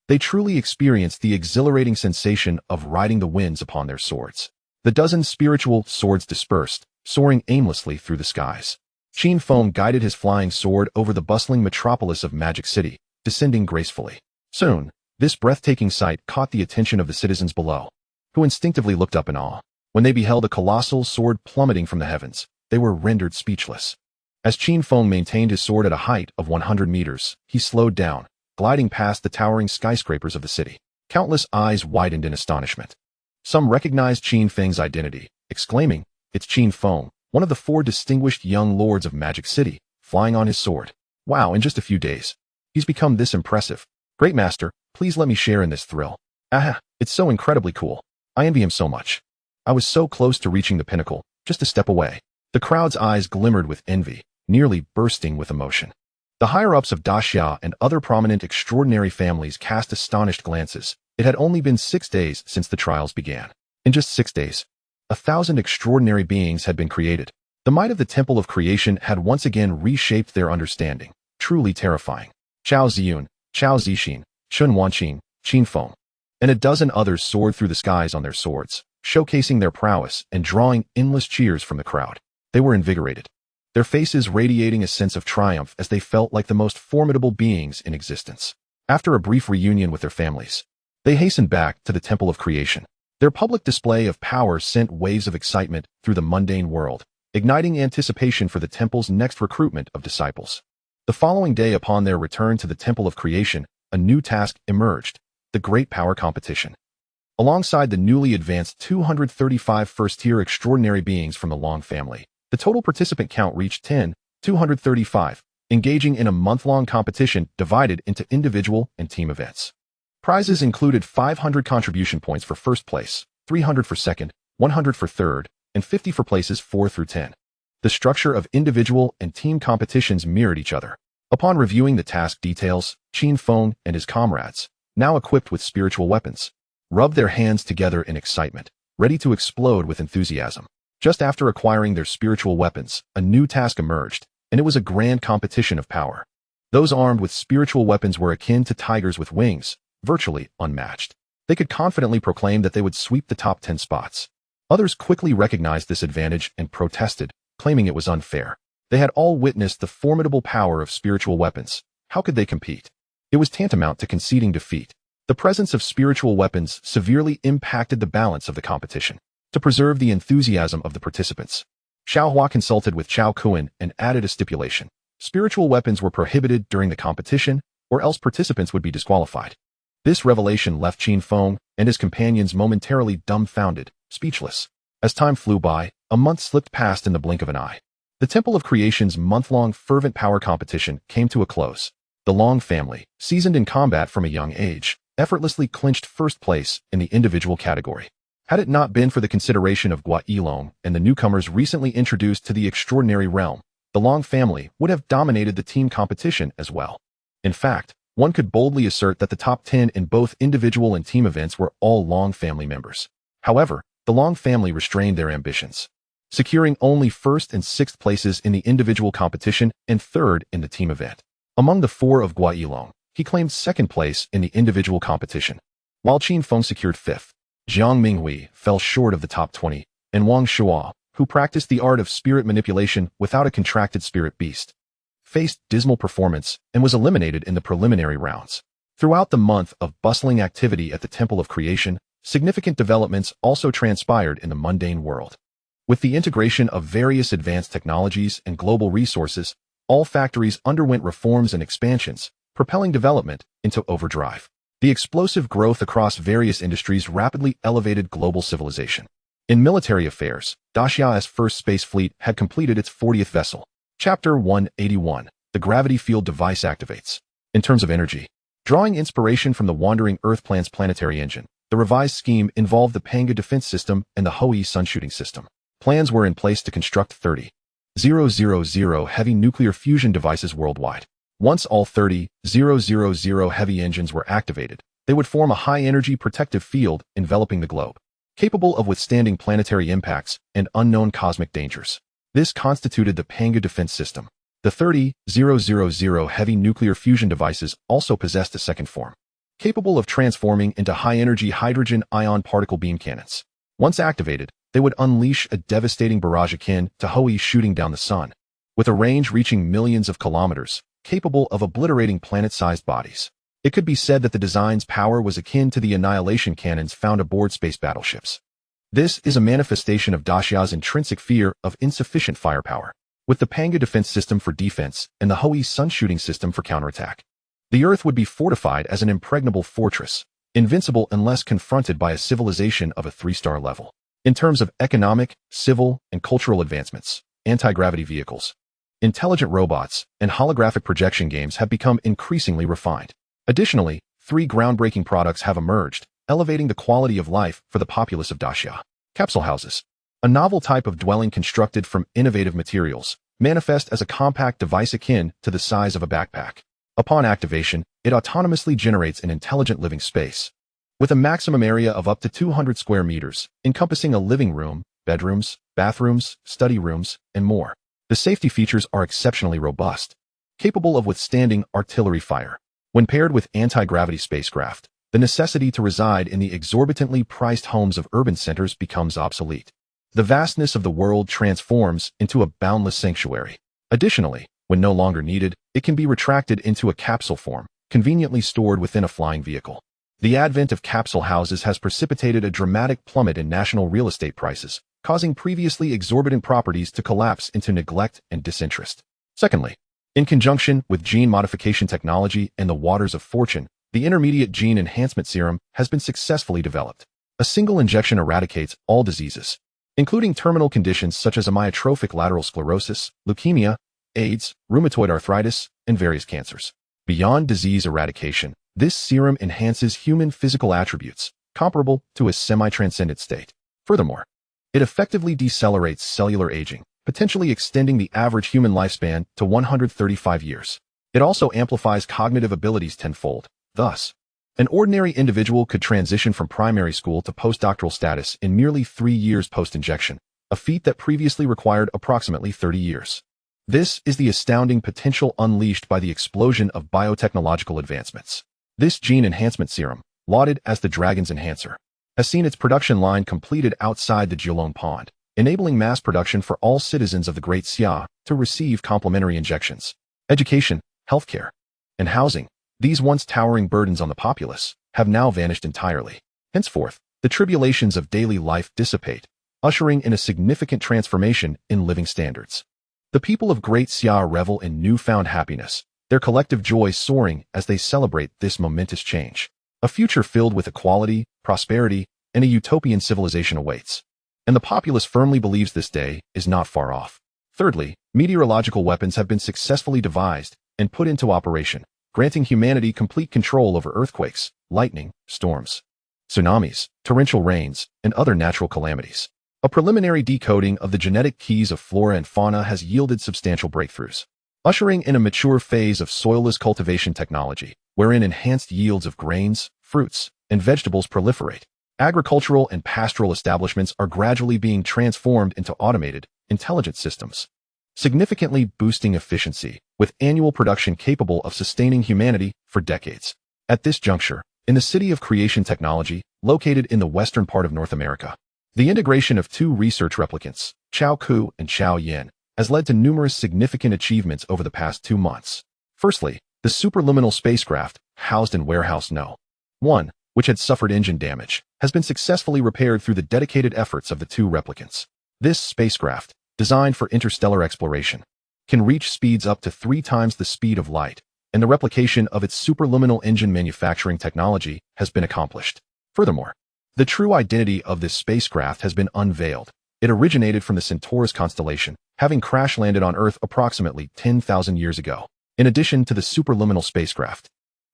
A: They truly experienced the exhilarating sensation of riding the winds upon their swords. The dozen spiritual swords dispersed, soaring aimlessly through the skies. Qin Feng guided his flying sword over the bustling metropolis of Magic City, descending gracefully. Soon, this breathtaking sight caught the attention of the citizens below, who instinctively looked up in awe. When they beheld a colossal sword plummeting from the heavens, they were rendered speechless. As Qin Feng maintained his sword at a height of 100 meters, he slowed down, gliding past the towering skyscrapers of the city. Countless eyes widened in astonishment. Some recognized Qin Feng's identity, exclaiming, "It's Qin Feng, one of the 4 distinguished young lords of Magic City, flying on his sword. Wow, in just a few days, he's become this impressive. Great master, please let me share in this thrill. It's so incredibly cool. I envy him so much. I was so close to reaching the pinnacle, just a step away." The crowd's eyes glimmered with envy, nearly bursting with emotion. The higher-ups of Daxia and other prominent extraordinary families cast astonished glances. It had only been 6 days since the trials began. In just 6 days, 1,000 extraordinary beings had been created. The might of the Temple of Creation had once again reshaped their understanding, truly terrifying. Chao Ziyun, Chao Zixin, Chun Wanqing, Qin Feng, and a dozen others soared through the skies on their swords, showcasing their prowess and drawing endless cheers from the crowd. They were invigorated, their faces radiating a sense of triumph as they felt like the most formidable beings in existence. After a brief reunion with their families, they hastened back to the Temple of Creation. Their public display of power sent waves of excitement through the mundane world, igniting anticipation for the temple's next recruitment of disciples. The following day, upon their return to the Temple of Creation, a new task emerged: the Great Power Competition. Alongside the newly advanced 235 first-tier extraordinary beings from the Long family, the total participant count reached 235, engaging in a month-long competition divided into individual and team events. Prizes included 500 contribution points for first place, 300 for second, 100 for third, and 50 for places 4 through 10. The structure of individual and team competitions mirrored each other. Upon reviewing the task details, Qin Feng and his comrades, now equipped with spiritual weapons, rubbed their hands together in excitement, ready to explode with enthusiasm. Just after acquiring their spiritual weapons, a new task emerged, and it was a grand competition of power. Those armed with spiritual weapons were akin to tigers with wings, virtually unmatched. They could confidently proclaim that they would sweep the top 10 spots. Others quickly recognized this advantage and protested, claiming it was unfair. They had all witnessed the formidable power of spiritual weapons. How could they compete? It was tantamount to conceding defeat. The presence of spiritual weapons severely impacted the balance of the competition. To preserve the enthusiasm of the participants, Xiao Hua consulted with Cao Kun and added a stipulation. Spiritual weapons were prohibited during the competition, or else participants would be disqualified. This revelation left Qin Feng and his companions momentarily dumbfounded, speechless. As time flew by, a month slipped past in the blink of an eye. The Temple of Creation's month-long fervent power competition came to a close. The Long family, seasoned in combat from a young age, effortlessly clinched first place in the individual category. Had it not been for the consideration of Gua Yilong and the newcomers recently introduced to the extraordinary realm, the Long family would have dominated the team competition as well. In fact, one could boldly assert that the top 10 in both individual and team events were all Long family members. However, the Long family restrained their ambitions, securing only first and sixth places in the individual competition and third in the team event. Among the 4 of Gua Yilong, he claimed second place in the individual competition, while Qin Feng secured fifth. Jiang Minghui fell short of the top 20, and Wang Shuo, who practiced the art of spirit manipulation without a contracted spirit beast, faced dismal performance and was eliminated in the preliminary rounds. Throughout the month of bustling activity at the Temple of Creation, significant developments also transpired in the mundane world. With the integration of various advanced technologies and global resources, all factories underwent reforms and expansions, propelling development into overdrive. The explosive growth across various industries rapidly elevated global civilization. In military affairs, Dacia's first space fleet had completed its 40th vessel. Chapter 181. The Gravity Field Device Activates. In terms of energy, drawing inspiration from the Wandering Earth plan's planetary engine, the revised scheme involved the Panga defense system and the Hoei sun-shooting system. Plans were in place to construct 30,000 heavy nuclear fusion devices worldwide. Once all 30,000 heavy engines were activated, they would form a high-energy protective field enveloping the globe, capable of withstanding planetary impacts and unknown cosmic dangers. This constituted the Panga defense system. The 30,000 heavy nuclear fusion devices also possessed a second form, capable of transforming into high-energy hydrogen-ion particle beam cannons. Once activated, they would unleash a devastating barrage akin to Hoei shooting down the sun, with a range reaching millions of kilometers, capable of obliterating planet-sized bodies. It could be said that the design's power was akin to the annihilation cannons found aboard space battleships. This is a manifestation of Dacia's intrinsic fear of insufficient firepower. With the Panga defense system for defense and the Hoei sun-shooting system for counterattack, the Earth would be fortified as an impregnable fortress, invincible unless confronted by a civilization of a 3-star level. In terms of economic, civil, and cultural advancements, anti-gravity vehicles, intelligent robots, and holographic projection games have become increasingly refined. Additionally, 3 groundbreaking products have emerged, elevating the quality of life for the populace of Dacia. Capsule houses, a novel type of dwelling constructed from innovative materials, manifest as a compact device akin to the size of a backpack. Upon activation, it autonomously generates an intelligent living space, with a maximum area of up to 200 square meters, encompassing a living room, bedrooms, bathrooms, study rooms, and more. The safety features are exceptionally robust, capable of withstanding artillery fire. When paired with anti-gravity spacecraft, the necessity to reside in the exorbitantly priced homes of urban centers becomes obsolete. The vastness of the world transforms into a boundless sanctuary. Additionally, when no longer needed, it can be retracted into a capsule form, conveniently stored within a flying vehicle. The advent of capsule houses has precipitated a dramatic plummet in national real estate prices, causing previously exorbitant properties to collapse into neglect and disinterest. Secondly, in conjunction with gene modification technology and the waters of fortune, the intermediate gene enhancement serum has been successfully developed. A single injection eradicates all diseases, including terminal conditions such as amyotrophic lateral sclerosis, leukemia, AIDS, rheumatoid arthritis, and various cancers. Beyond disease eradication, this serum enhances human physical attributes, comparable to a semi-transcendent state. Furthermore, it effectively decelerates cellular aging, potentially extending the average human lifespan to 135 years. It also amplifies cognitive abilities tenfold. Thus, an ordinary individual could transition from primary school to postdoctoral status in merely 3 years post-injection, a feat that previously required approximately 30 years. This is the astounding potential unleashed by the explosion of biotechnological advancements. This gene enhancement serum, lauded as the Dragon's Enhancer, has seen its production line completed outside the Jiulong Pond, enabling mass production for all citizens of the Great Xia to receive complementary injections. Education, healthcare, and housing, these once towering burdens on the populace, have now vanished entirely. Henceforth, the tribulations of daily life dissipate, ushering in a significant transformation in living standards. The people of Great Xia revel in newfound happiness, their collective joy soaring as they celebrate this momentous change. A future filled with equality, prosperity, and a utopian civilization awaits. And the populace firmly believes this day is not far off. Thirdly, meteorological weapons have been successfully devised and put into operation, granting humanity complete control over earthquakes, lightning, storms, tsunamis, torrential rains, and other natural calamities. A preliminary decoding of the genetic keys of flora and fauna has yielded substantial breakthroughs, ushering in a mature phase of soilless cultivation technology, wherein enhanced yields of grains, fruits, and vegetables proliferate. Agricultural and pastoral establishments are gradually being transformed into automated, intelligent systems, significantly boosting efficiency, with annual production capable of sustaining humanity for decades. At this juncture, in the City of Creation Technology, located in the western part of North America, the integration of 2 research replicants, Cao Kun and Cao Yin, has led to numerous significant achievements over the past 2 months. Firstly, the superluminal spacecraft, housed in Warehouse No. 1, which had suffered engine damage, has been successfully repaired through the dedicated efforts of the 2 replicants. This spacecraft, designed for interstellar exploration, can reach speeds up to 3 times the speed of light, and the replication of its superluminal engine manufacturing technology has been accomplished. Furthermore, the true identity of this spacecraft has been unveiled. It originated from the Centaurus constellation, having crash-landed on Earth approximately 10,000 years ago. In addition to the superluminal spacecraft,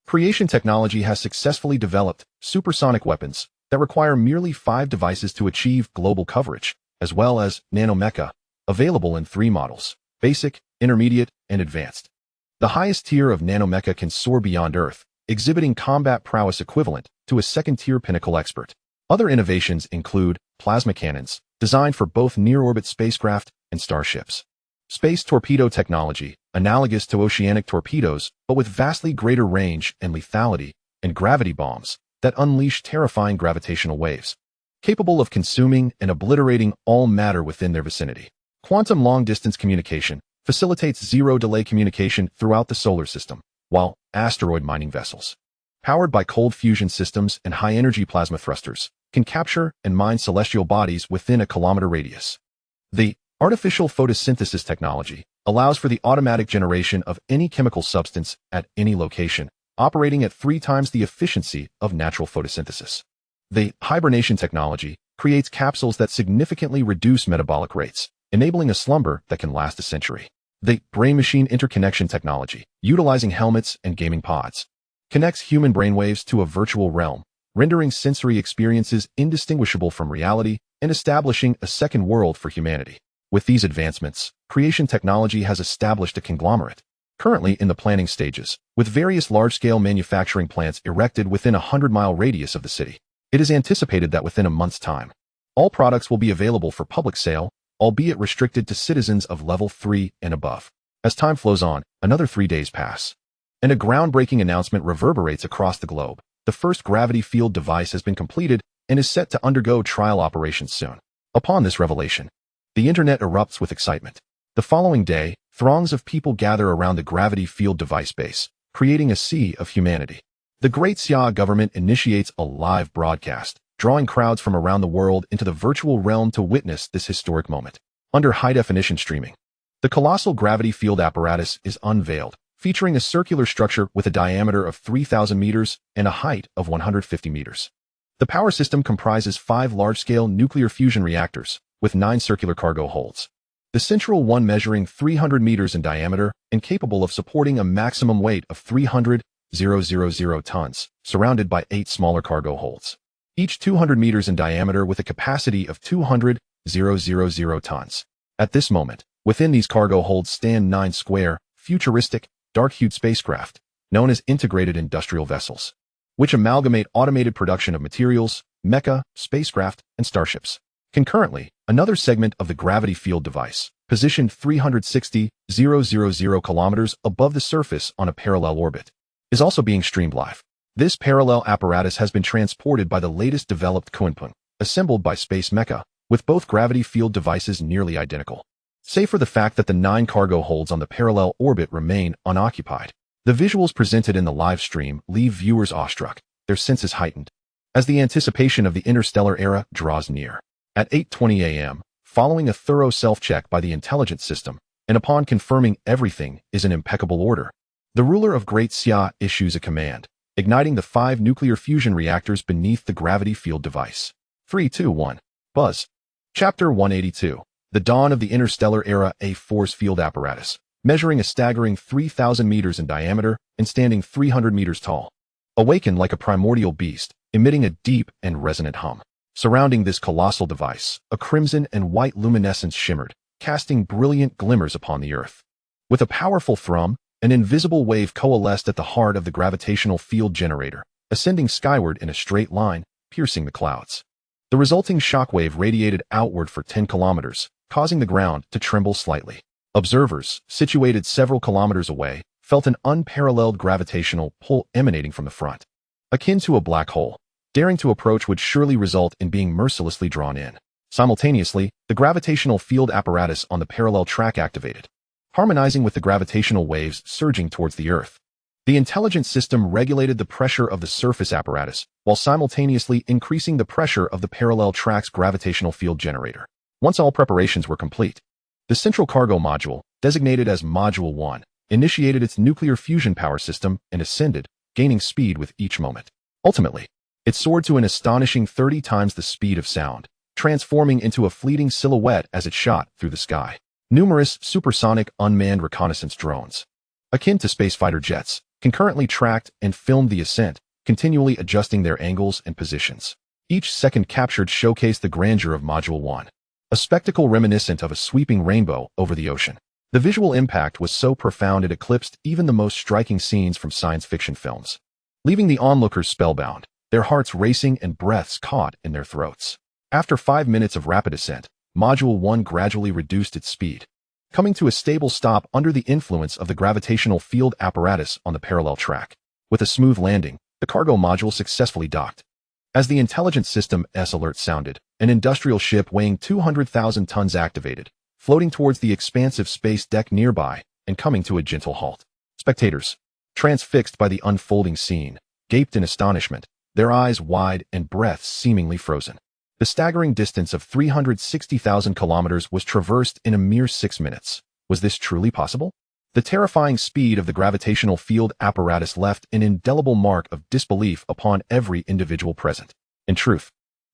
A: creation technology has successfully developed supersonic weapons that require merely 5 devices to achieve global coverage, as well as nanomecha, available in 3 models: basic, intermediate, and advanced. The highest tier of nanomecha can soar beyond Earth, exhibiting combat prowess equivalent to a second-tier pinnacle expert. Other innovations include plasma cannons, designed for both near-orbit spacecraft and starships. Space torpedo technology, analogous to oceanic torpedoes, but with vastly greater range and lethality, and gravity bombs that unleash terrifying gravitational waves, capable of consuming and obliterating all matter within their vicinity. Quantum long-distance communication facilitates zero-delay communication throughout the solar system, while asteroid mining vessels, powered by cold fusion systems and high-energy plasma thrusters, can capture and mine celestial bodies within a kilometer radius. The artificial photosynthesis technology allows for the automatic generation of any chemical substance at any location, operating at 3 times the efficiency of natural photosynthesis. The hibernation technology creates capsules that significantly reduce metabolic rates, enabling a slumber that can last a century. The brain-machine interconnection technology, utilizing helmets and gaming pods, connects human brainwaves to a virtual realm, rendering sensory experiences indistinguishable from reality and establishing a second world for humanity. With these advancements, creation technology has established a conglomerate, currently in the planning stages, with various large-scale manufacturing plants erected within a 100-mile radius of the city. It is anticipated that within a month's time, all products will be available for public sale, albeit restricted to citizens of level 3 and above. As time flows on, another 3 days pass, and a groundbreaking announcement reverberates across the globe. The first gravity field device has been completed and is set to undergo trial operations soon. Upon this revelation, the internet erupts with excitement. The following day, throngs of people gather around the gravity field device base, creating a sea of humanity. The Great Xia government initiates a live broadcast, drawing crowds from around the world into the virtual realm to witness this historic moment. Under high-definition streaming, the colossal gravity field apparatus is unveiled, featuring a circular structure with a diameter of 3,000 meters and a height of 150 meters. The power system comprises 5 large-scale nuclear fusion reactors, with 9 circular cargo holds. The central one measuring 300 meters in diameter and capable of supporting a maximum weight of 300,000 tons, surrounded by 8 smaller cargo holds, each 200 meters in diameter with a capacity of 200,000 tons. At this moment, within these cargo holds stand 9 square, futuristic, dark-hued spacecraft, known as integrated industrial vessels, which amalgamate automated production of materials, mecha, spacecraft, and starships. Concurrently, another segment of the gravity field device, positioned 360,000 kilometers above the surface on a parallel orbit, is also being streamed live. This parallel apparatus has been transported by the latest developed Cao Kun, assembled by Space Mecha, with both gravity field devices nearly identical, save for the fact that the 9 cargo holds on the parallel orbit remain unoccupied. The visuals presented in the live stream leave viewers awestruck, their senses heightened, as the anticipation of the interstellar era draws near. At 8:20 a.m., following a thorough self-check by the intelligence system, and upon confirming everything is in impeccable order, the ruler of Great Xia issues a command, igniting the 5 nuclear fusion reactors beneath the gravity field device. 3, 2, 1. Buzz. Chapter 182. The Dawn of the Interstellar Era. A force field apparatus, measuring a staggering 3,000 meters in diameter and standing 300 meters tall, awakened like a primordial beast, emitting a deep and resonant hum. Surrounding this colossal device, a crimson and white luminescence shimmered, casting brilliant glimmers upon the Earth. With a powerful thrum, an invisible wave coalesced at the heart of the gravitational field generator, ascending skyward in a straight line, piercing the clouds. The resulting shockwave radiated outward for 10 kilometers, causing the ground to tremble slightly. Observers, situated several kilometers away, felt an unparalleled gravitational pull emanating from the front, akin to a black hole. Daring to approach would surely result in being mercilessly drawn in. Simultaneously, the gravitational field apparatus on the parallel track activated, harmonizing with the gravitational waves surging towards the Earth. The intelligence system regulated the pressure of the surface apparatus, while simultaneously increasing the pressure of the parallel track's gravitational field generator. Once all preparations were complete, the central cargo module, designated as Module 1, initiated its nuclear fusion power system, and ascended, gaining speed with each moment. Ultimately, it soared to an astonishing 30 times the speed of sound, transforming into a fleeting silhouette as it shot through the sky. Numerous supersonic unmanned reconnaissance drones, akin to spacefighter jets, concurrently tracked and filmed the ascent, continually adjusting their angles and positions. Each second captured showcased the grandeur of Module 1, a spectacle reminiscent of a sweeping rainbow over the ocean. The visual impact was so profound it eclipsed even the most striking scenes from science fiction films, leaving the onlookers spellbound, their hearts racing and breaths caught in their throats. After 5 minutes of rapid ascent, Module 1 gradually reduced its speed, coming to a stable stop under the influence of the gravitational field apparatus on the parallel track. With a smooth landing, the cargo module successfully docked. As the intelligence system's alert sounded, an industrial ship weighing 200,000 tons activated, floating towards the expansive space deck nearby and coming to a gentle halt. Spectators, transfixed by the unfolding scene, gaped in astonishment, their eyes wide and breaths seemingly frozen. The staggering distance of 360,000 kilometers was traversed in a mere 6 minutes. Was this truly possible? The terrifying speed of the gravitational field apparatus left an indelible mark of disbelief upon every individual present. In truth,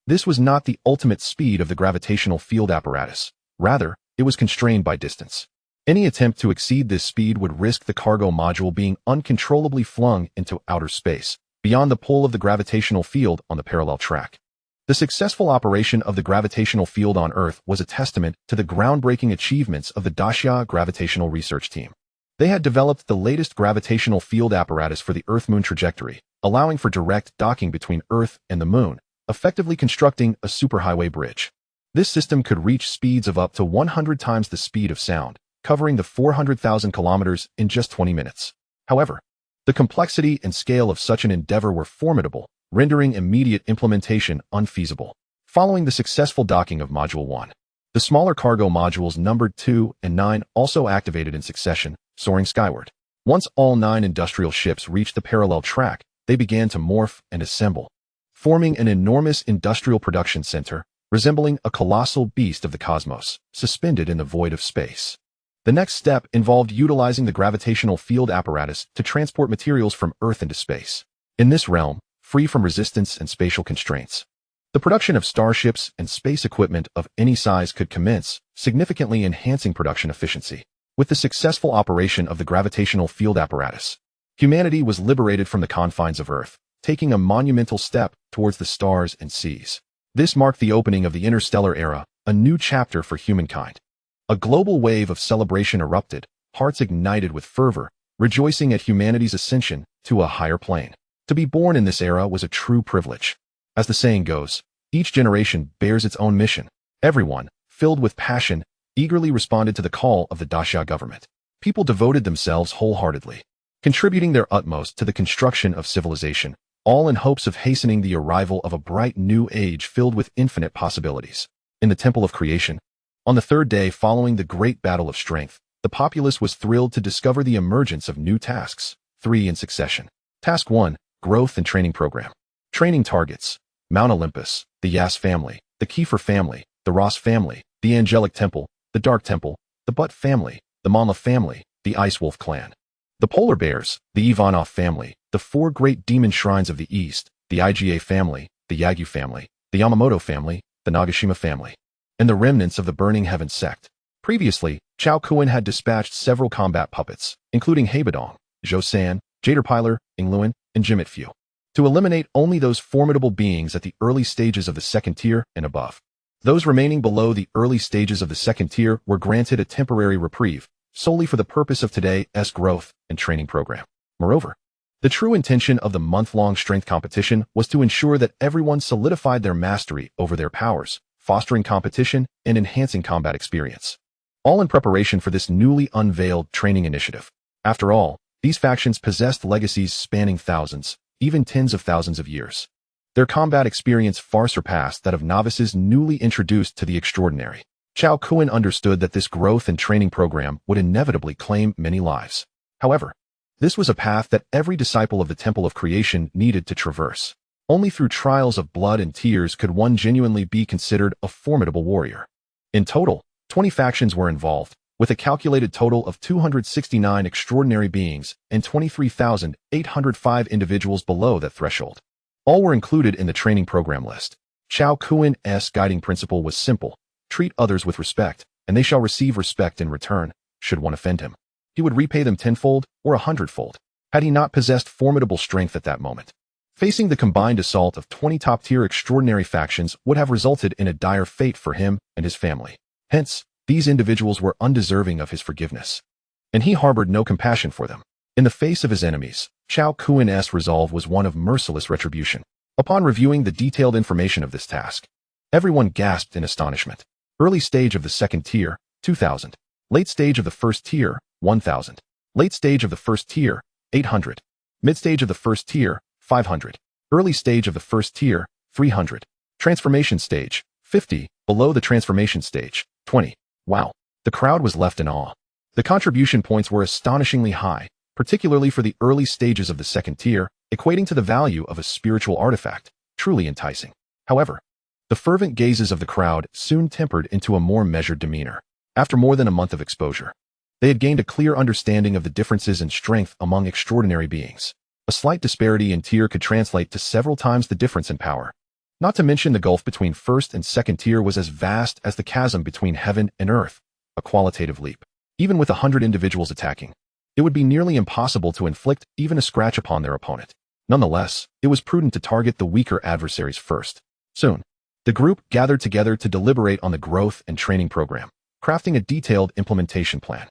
A: this was not the ultimate speed of the gravitational field apparatus. Rather, it was constrained by distance. Any attempt to exceed this speed would risk the cargo module being uncontrollably flung into outer space, beyond the pull of the gravitational field on the parallel track. The successful operation of the gravitational field on Earth was a testament to the groundbreaking achievements of the Dacia Gravitational Research Team. They had developed the latest gravitational field apparatus for the Earth-Moon trajectory, allowing for direct docking between Earth and the Moon, effectively constructing a superhighway bridge. This system could reach speeds of up to 100 times the speed of sound, covering the 400,000 kilometers in just 20 minutes. However, the complexity and scale of such an endeavor were formidable, rendering immediate implementation unfeasible. Following the successful docking of Module 1, the smaller cargo modules numbered 2 and 9 also activated in succession, soaring skyward. Once all 9 industrial ships reached the parallel track, they began to morph and assemble, forming an enormous industrial production center, resembling a colossal beast of the cosmos, suspended in the void of space. The next step involved utilizing the gravitational field apparatus to transport materials from Earth into space. In this realm, free from resistance and spatial constraints, the production of starships and space equipment of any size could commence, significantly enhancing production efficiency. With the successful operation of the gravitational field apparatus, humanity was liberated from the confines of Earth, taking a monumental step towards the stars and seas. This marked the opening of the interstellar era, a new chapter for humankind. A global wave of celebration erupted, hearts ignited with fervor, rejoicing at humanity's ascension to a higher plane. To be born in this era was a true privilege. As the saying goes, each generation bears its own mission. Everyone, filled with passion, eagerly responded to the call of the Dacia government. People devoted themselves wholeheartedly, contributing their utmost to the construction of civilization, all in hopes of hastening the arrival of a bright new age filled with infinite possibilities. In the Temple of Creation, on the third day following the Great Battle of Strength, the populace was thrilled to discover the emergence of new tasks, 3 in succession. Task 1, Growth and Training Program. Training targets: Mount Olympus, the Yas family, the Kiefer family, the Ross family, the Angelic Temple, the Dark Temple, the Butt family, the Mama family, the Ice Wolf clan. The Polar Bears, the Ivanov family, the 4 great demon shrines of the East, the IGA family, the Yagyu family, the Yamamoto family, the Nagashima family, and the remnants of the Burning Heaven sect. Previously, Cao Kun had dispatched several combat puppets, including Haebadong, Zhou San, Jaderpiler, Ingluan, and Jimitfu, to eliminate only those formidable beings at the early stages of the second tier and above. Those remaining below the early stages of the second tier were granted a temporary reprieve, solely for the purpose of today's growth and training program. Moreover, the true intention of the month-long strength competition was to ensure that everyone solidified their mastery over their powers, fostering competition and enhancing combat experience. All in preparation for this newly unveiled training initiative. After all, these factions possessed legacies spanning thousands, even tens of thousands of years. Their combat experience far surpassed that of novices newly introduced to the extraordinary. Cao Kun understood that this growth and training program would inevitably claim many lives. However, this was a path that every disciple of the Temple of Creation needed to traverse. Only through trials of blood and tears could one genuinely be considered a formidable warrior. In total, 20 factions were involved, with a calculated total of 269 extraordinary beings and 23,805 individuals below that threshold. All were included in the training program list. Cao Kun's guiding principle was simple: treat others with respect, and they shall receive respect in return. Should one offend him, he would repay them tenfold or 100-fold. Had he not possessed formidable strength at that moment, facing the combined assault of 20 top-tier extraordinary factions would have resulted in a dire fate for him and his family. Hence, these individuals were undeserving of his forgiveness, and he harbored no compassion for them. In the face of his enemies, Cao Kun's resolve was one of merciless retribution. Upon reviewing the detailed information of this task, everyone gasped in astonishment. Early stage of the second tier, 2,000. Late stage of the first tier, 1,000. Late stage of the first tier, 800. Mid-stage of the first tier, 500. Early stage of the first tier, 300. Transformation stage, 50. Below the transformation stage, 20. Wow. The crowd was left in awe. The contribution points were astonishingly high, particularly for the early stages of the second tier, equating to the value of a spiritual artifact, truly enticing. However, the fervent gazes of the crowd soon tempered into a more measured demeanor. After more than a month of exposure, they had gained a clear understanding of the differences in strength among extraordinary beings. A slight disparity in tier could translate to several times the difference in power. Not to mention the gulf between first and second tier was as vast as the chasm between heaven and earth, a qualitative leap. Even with 100 individuals attacking, it would be nearly impossible to inflict even a scratch upon their opponent. Nonetheless, it was prudent to target the weaker adversaries first. Soon, the group gathered together to deliberate on the growth and training program, crafting a detailed implementation plan.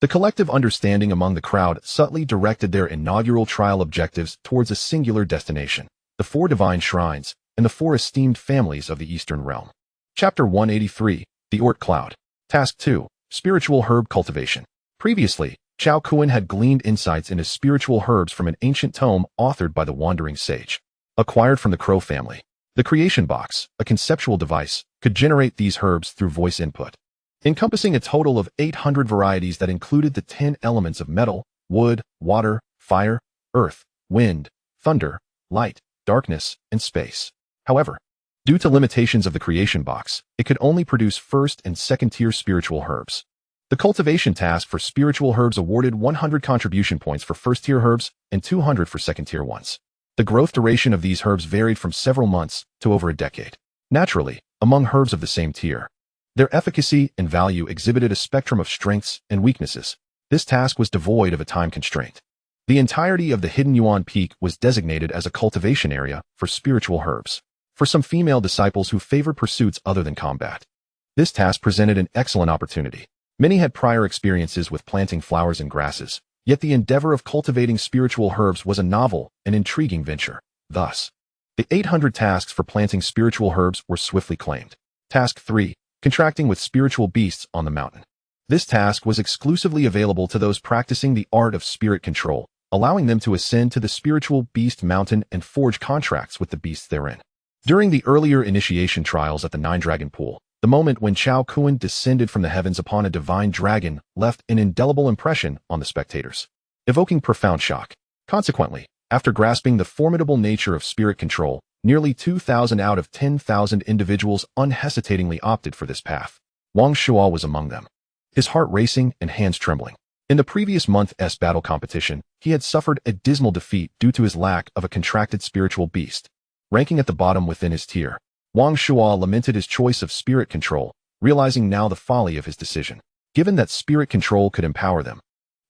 A: The collective understanding among the crowd subtly directed their inaugural trial objectives towards a singular destination: the 4 divine shrines and the 4 esteemed families of the Eastern Realm. Chapter 183, The Oort Cloud. Task 2, Spiritual Herb Cultivation. Previously, Cao Kun had gleaned insights into spiritual herbs from an ancient tome authored by the Wandering Sage. Acquired from the Crow family, the Creation Box, a conceptual device, could generate these herbs through voice input, encompassing a total of 800 varieties that included the 10 elements of metal, wood, water, fire, earth, wind, thunder, light, darkness, and space. However, due to limitations of the Creation Box, it could only produce first and second tier spiritual herbs. The cultivation task for spiritual herbs awarded 100 contribution points for first tier herbs and 200 for second tier ones. The growth duration of these herbs varied from several months to over a decade. Naturally, among herbs of the same tier, their efficacy and value exhibited a spectrum of strengths and weaknesses. This task was devoid of a time constraint. The entirety of the Hidden Yuan Peak was designated as a cultivation area for spiritual herbs. For some female disciples who favored pursuits other than combat, this task presented an excellent opportunity. Many had prior experiences with planting flowers and grasses, yet the endeavor of cultivating spiritual herbs was a novel and intriguing venture. Thus, the 800 tasks for planting spiritual herbs were swiftly claimed. Task 3, Contracting with Spiritual Beasts on the Mountain. This task was exclusively available to those practicing the art of spirit control, allowing them to ascend to the spiritual beast mountain and forge contracts with the beasts therein. During the earlier initiation trials at the Nine-Dragon Pool, the moment when Cao Kun descended from the heavens upon a divine dragon left an indelible impression on the spectators, evoking profound shock. Consequently, after grasping the formidable nature of spirit control, nearly 2,000 out of 10,000 individuals unhesitatingly opted for this path. Wang Shuo was among them, his heart racing and hands trembling. In the previous month's battle competition, he had suffered a dismal defeat due to his lack of a contracted spiritual beast. Ranking at the bottom within his tier, Wang Shuo lamented his choice of spirit control, realizing now the folly of his decision. Given that spirit control could empower them,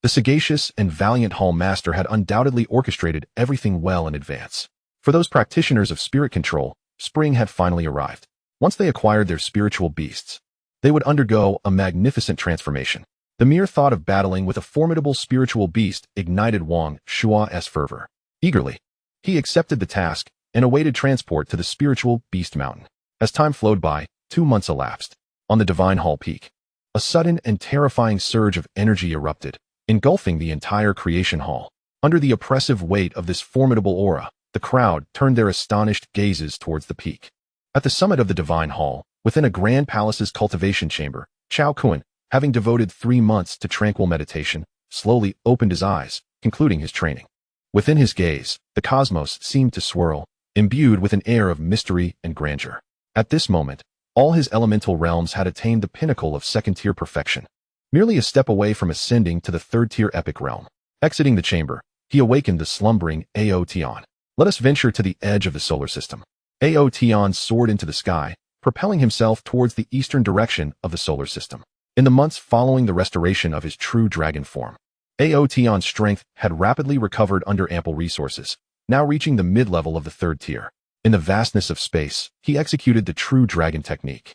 A: the sagacious and valiant Hall Master had undoubtedly orchestrated everything well in advance. For those practitioners of spirit control, spring had finally arrived. Once they acquired their spiritual beasts, they would undergo a magnificent transformation. The mere thought of battling with a formidable spiritual beast ignited Wang Shuo's fervor. Eagerly, he accepted the task and awaited transport to the spiritual beast mountain. As time flowed by, 2 months elapsed. On the Divine Hall Peak, a sudden and terrifying surge of energy erupted, engulfing the entire creation hall. Under the oppressive weight of this formidable aura, the crowd turned their astonished gazes towards the peak. At the summit of the Divine Hall, within a grand palace's cultivation chamber, Cao Kun, having devoted 3 months to tranquil meditation, slowly opened his eyes, concluding his training. Within his gaze, the cosmos seemed to swirl, imbued with an air of mystery and grandeur. At this moment, all his elemental realms had attained the pinnacle of second-tier perfection. merely a step away from ascending to the third-tier epic realm. Exiting the chamber, he awakened the slumbering Aotion. Let us venture to the edge of the solar system. Aotion soared into the sky, propelling himself towards the eastern direction of the solar system. In the months following the restoration of his true dragon form, Aotion's strength had rapidly recovered under ample resources, now reaching the mid-level of the third tier. In the vastness of space, he executed the true dragon technique,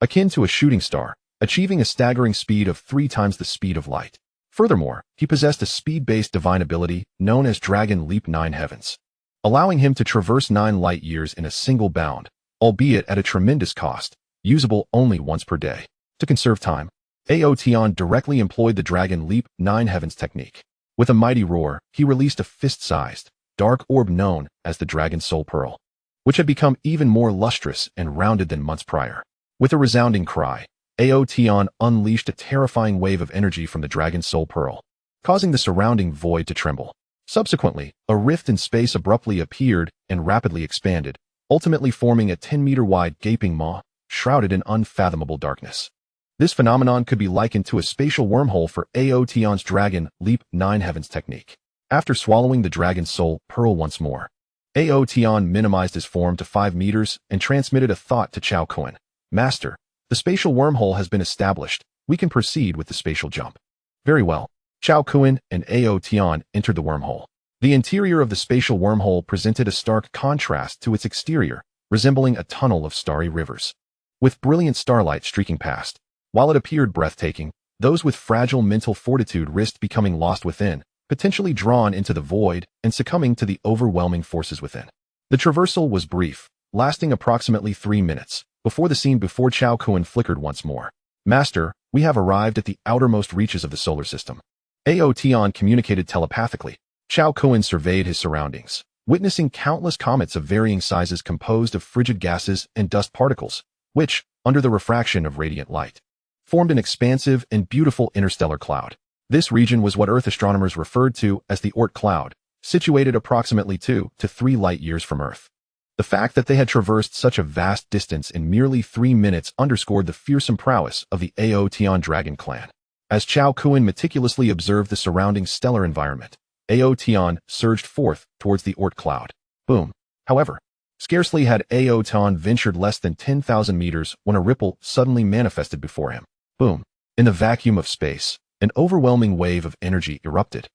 A: akin to a shooting star, achieving a staggering speed of 3 times the speed of light. Furthermore, he possessed a speed-based divine ability known as Dragon Leap 9 Heavens, allowing him to traverse 9 light years in a single bound, albeit at a tremendous cost, usable only once per day. To conserve time, Aotion directly employed the Dragon Leap 9 Heavens technique. With a mighty roar, he released a fist-sized, dark orb known as the Dragon Soul Pearl, which had become even more lustrous and rounded than months prior. With a resounding cry, Aotion unleashed a terrifying wave of energy from the Dragon Soul Pearl, causing the surrounding void to tremble. Subsequently, a rift in space abruptly appeared and rapidly expanded, ultimately forming a 10-meter-wide gaping maw, shrouded in unfathomable darkness. This phenomenon could be likened to a spatial wormhole for Aotion's Dragon Leap 9 Heavens technique. After swallowing the Dragon Soul Pearl once more, Aotion minimized his form to 5 meters and transmitted a thought to Cao Kun. Master, the spatial wormhole has been established. We can proceed with the spatial jump. Very well. Cao Kun and Aotion entered the wormhole. The interior of the spatial wormhole presented a stark contrast to its exterior, resembling a tunnel of starry rivers, with brilliant starlight streaking past. While it appeared breathtaking, those with fragile mental fortitude risked becoming lost within, potentially drawn into the void and succumbing to the overwhelming forces within. The traversal was brief, lasting approximately 3 minutes, before the scene before Cao Kun flickered once more. Master, we have arrived at the outermost reaches of the solar system. Aotion communicated telepathically. Cao Kun surveyed his surroundings, witnessing countless comets of varying sizes composed of frigid gases and dust particles, which, under the refraction of radiant light, formed an expansive and beautiful interstellar cloud. This region was what Earth astronomers referred to as the Oort cloud, situated approximately 2 to 3 light years from Earth. The fact that they had traversed such a vast distance in merely 3 minutes underscored the fearsome prowess of the Aotion dragon clan. As Cao Kun meticulously observed the surrounding stellar environment, Aotion surged forth towards the Oort cloud. Boom. However, scarcely had Aotion ventured less than 10,000 meters when a ripple suddenly manifested before him. Boom. In the vacuum of space, an overwhelming wave of energy erupted,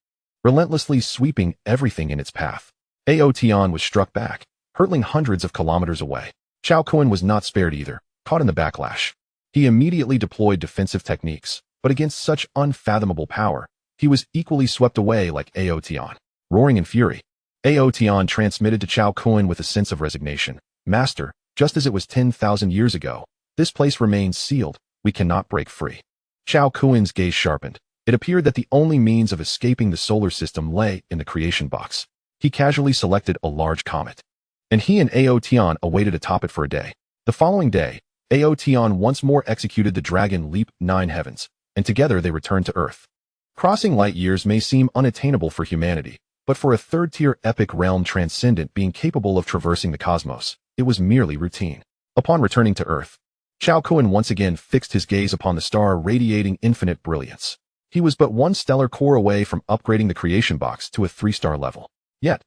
A: relentlessly sweeping everything in its path. Aotion was struck back, hurtling hundreds of kilometers away. Cao Kun was not spared either, caught in the backlash. He immediately deployed defensive techniques, but against such unfathomable power, he was equally swept away like Aotion. Roaring in fury, Aotion transmitted to Cao Kun with a sense of resignation. Master, just as it was 10,000 years ago, this place remains sealed. We cannot break free. Cao Kun's gaze sharpened. It appeared that the only means of escaping the solar system lay in the creation box. He casually selected a large comet, and he and Aotion awaited atop it for a day. The following day, Aotion once more executed the Dragon Leap 9 Heavens, and together they returned to Earth. Crossing light years may seem unattainable for humanity, but for a third-tier epic realm transcendent being capable of traversing the cosmos, it was merely routine. Upon returning to Earth, Cao Kun once again fixed his gaze upon the star radiating infinite brilliance. He was but one stellar core away from upgrading the creation box to a 3-star level. Yet,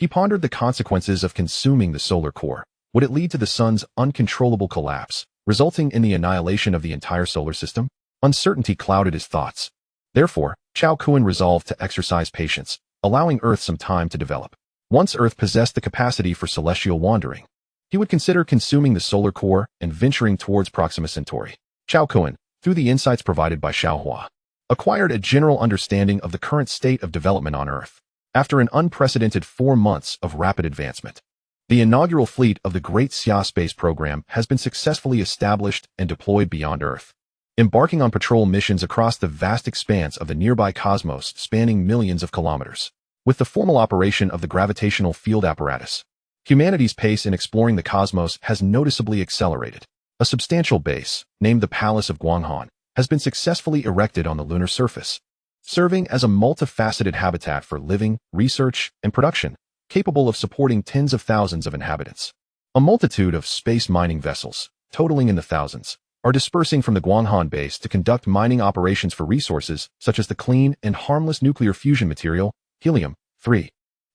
A: he pondered the consequences of consuming the solar core. Would it lead to the sun's uncontrollable collapse, resulting in the annihilation of the entire solar system? Uncertainty clouded his thoughts. Therefore, Cao Kun resolved to exercise patience, allowing Earth some time to develop. Once Earth possessed the capacity for celestial wandering, he would consider consuming the solar core and venturing towards Proxima Centauri. Cao Kun, through the insights provided by Xiaohua, acquired a general understanding of the current state of development on Earth. After an unprecedented 4 months of rapid advancement, the inaugural fleet of the Great Xia space program has been successfully established and deployed beyond Earth, embarking on patrol missions across the vast expanse of the nearby cosmos spanning millions of kilometers. With the formal operation of the gravitational field apparatus, humanity's pace in exploring the cosmos has noticeably accelerated. A substantial base, named the Palace of Guanghan, has been successfully erected on the lunar surface, serving as a multifaceted habitat for living, research, and production, capable of supporting tens of thousands of inhabitants. A multitude of space mining vessels, totaling in the thousands, are dispersing from the Guanghan base to conduct mining operations for resources such as the clean and harmless nuclear fusion material, helium-3,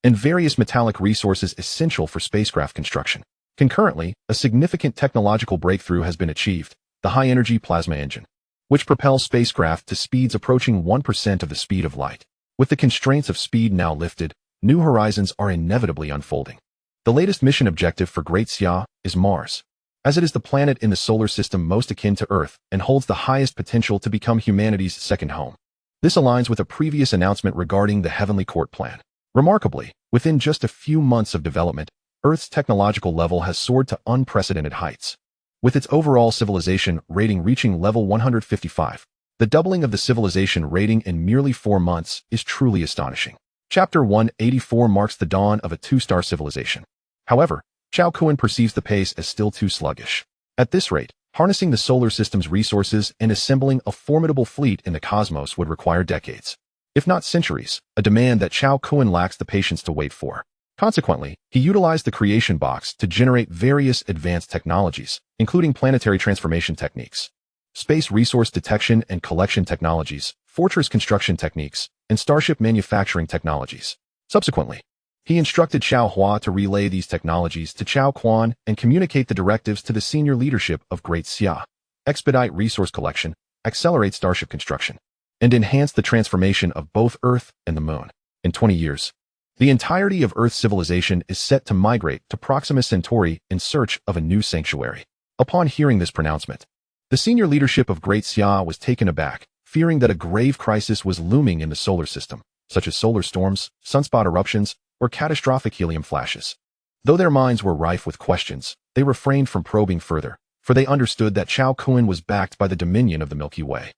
A: and various metallic resources essential for spacecraft construction. Concurrently, a significant technological breakthrough has been achieved, the high-energy plasma engine, which propels spacecraft to speeds approaching 1% of the speed of light. With the constraints of speed now lifted, new horizons are inevitably unfolding. The latest mission objective for Great Xia is Mars, as it is the planet in the solar system most akin to Earth and holds the highest potential to become humanity's second home. This aligns with a previous announcement regarding the Heavenly Court plan. Remarkably, within just a few months of development, Earth's technological level has soared to unprecedented heights. With its overall civilization rating reaching level 155, the doubling of the civilization rating in merely 4 months is truly astonishing. Chapter 184 marks the dawn of a 2-star civilization. However, Cao Kun perceives the pace as still too sluggish. At this rate, harnessing the solar system's resources and assembling a formidable fleet in the cosmos would require decades, if not centuries, a demand that Cao Kun lacks the patience to wait for. Consequently, he utilized the creation box to generate various advanced technologies, including planetary transformation techniques, space resource detection and collection technologies, fortress construction techniques, and starship manufacturing technologies. Subsequently, he instructed Xiao Hua to relay these technologies to Cao Kun and communicate the directives to the senior leadership of Great Xia, expedite resource collection, accelerate starship construction, and enhance the transformation of both Earth and the Moon. In 20 years, the entirety of Earth's civilization is set to migrate to Proxima Centauri in search of a new sanctuary. Upon hearing this pronouncement, the senior leadership of Great Xia was taken aback, fearing that a grave crisis was looming in the solar system, such as solar storms, sunspot eruptions, or catastrophic helium flashes. Though their minds were rife with questions, they refrained from probing further, for they understood that Cao Kun was backed by the dominion of the Milky Way,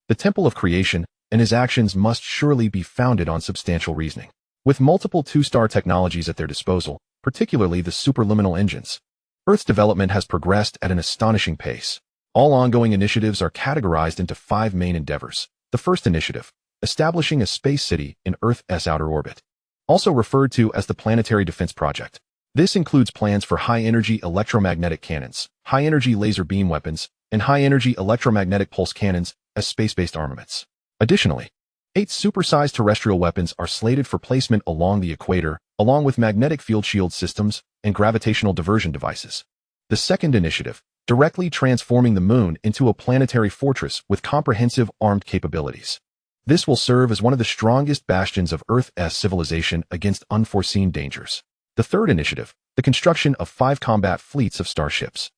A: the temple of creation, and his actions must surely be founded on substantial reasoning. With multiple 2-star technologies at their disposal, particularly the superluminal engines, Earth's development has progressed at an astonishing pace. All ongoing initiatives are categorized into 5 main endeavors. The first initiative, establishing a space city in Earth's outer orbit, also referred to as the Planetary Defense Project. This includes plans for high-energy electromagnetic cannons, high-energy laser beam weapons, and high-energy electromagnetic pulse cannons as space-based armaments. Additionally, 8 supersized terrestrial weapons are slated for placement along the equator, along with magnetic field shield systems and gravitational diversion devices. The second initiative, directly transforming the Moon into a planetary fortress with comprehensive armed capabilities. This will serve as one of the strongest bastions of Earth's civilization against unforeseen dangers. The third initiative, the construction of 5 combat fleets of starships.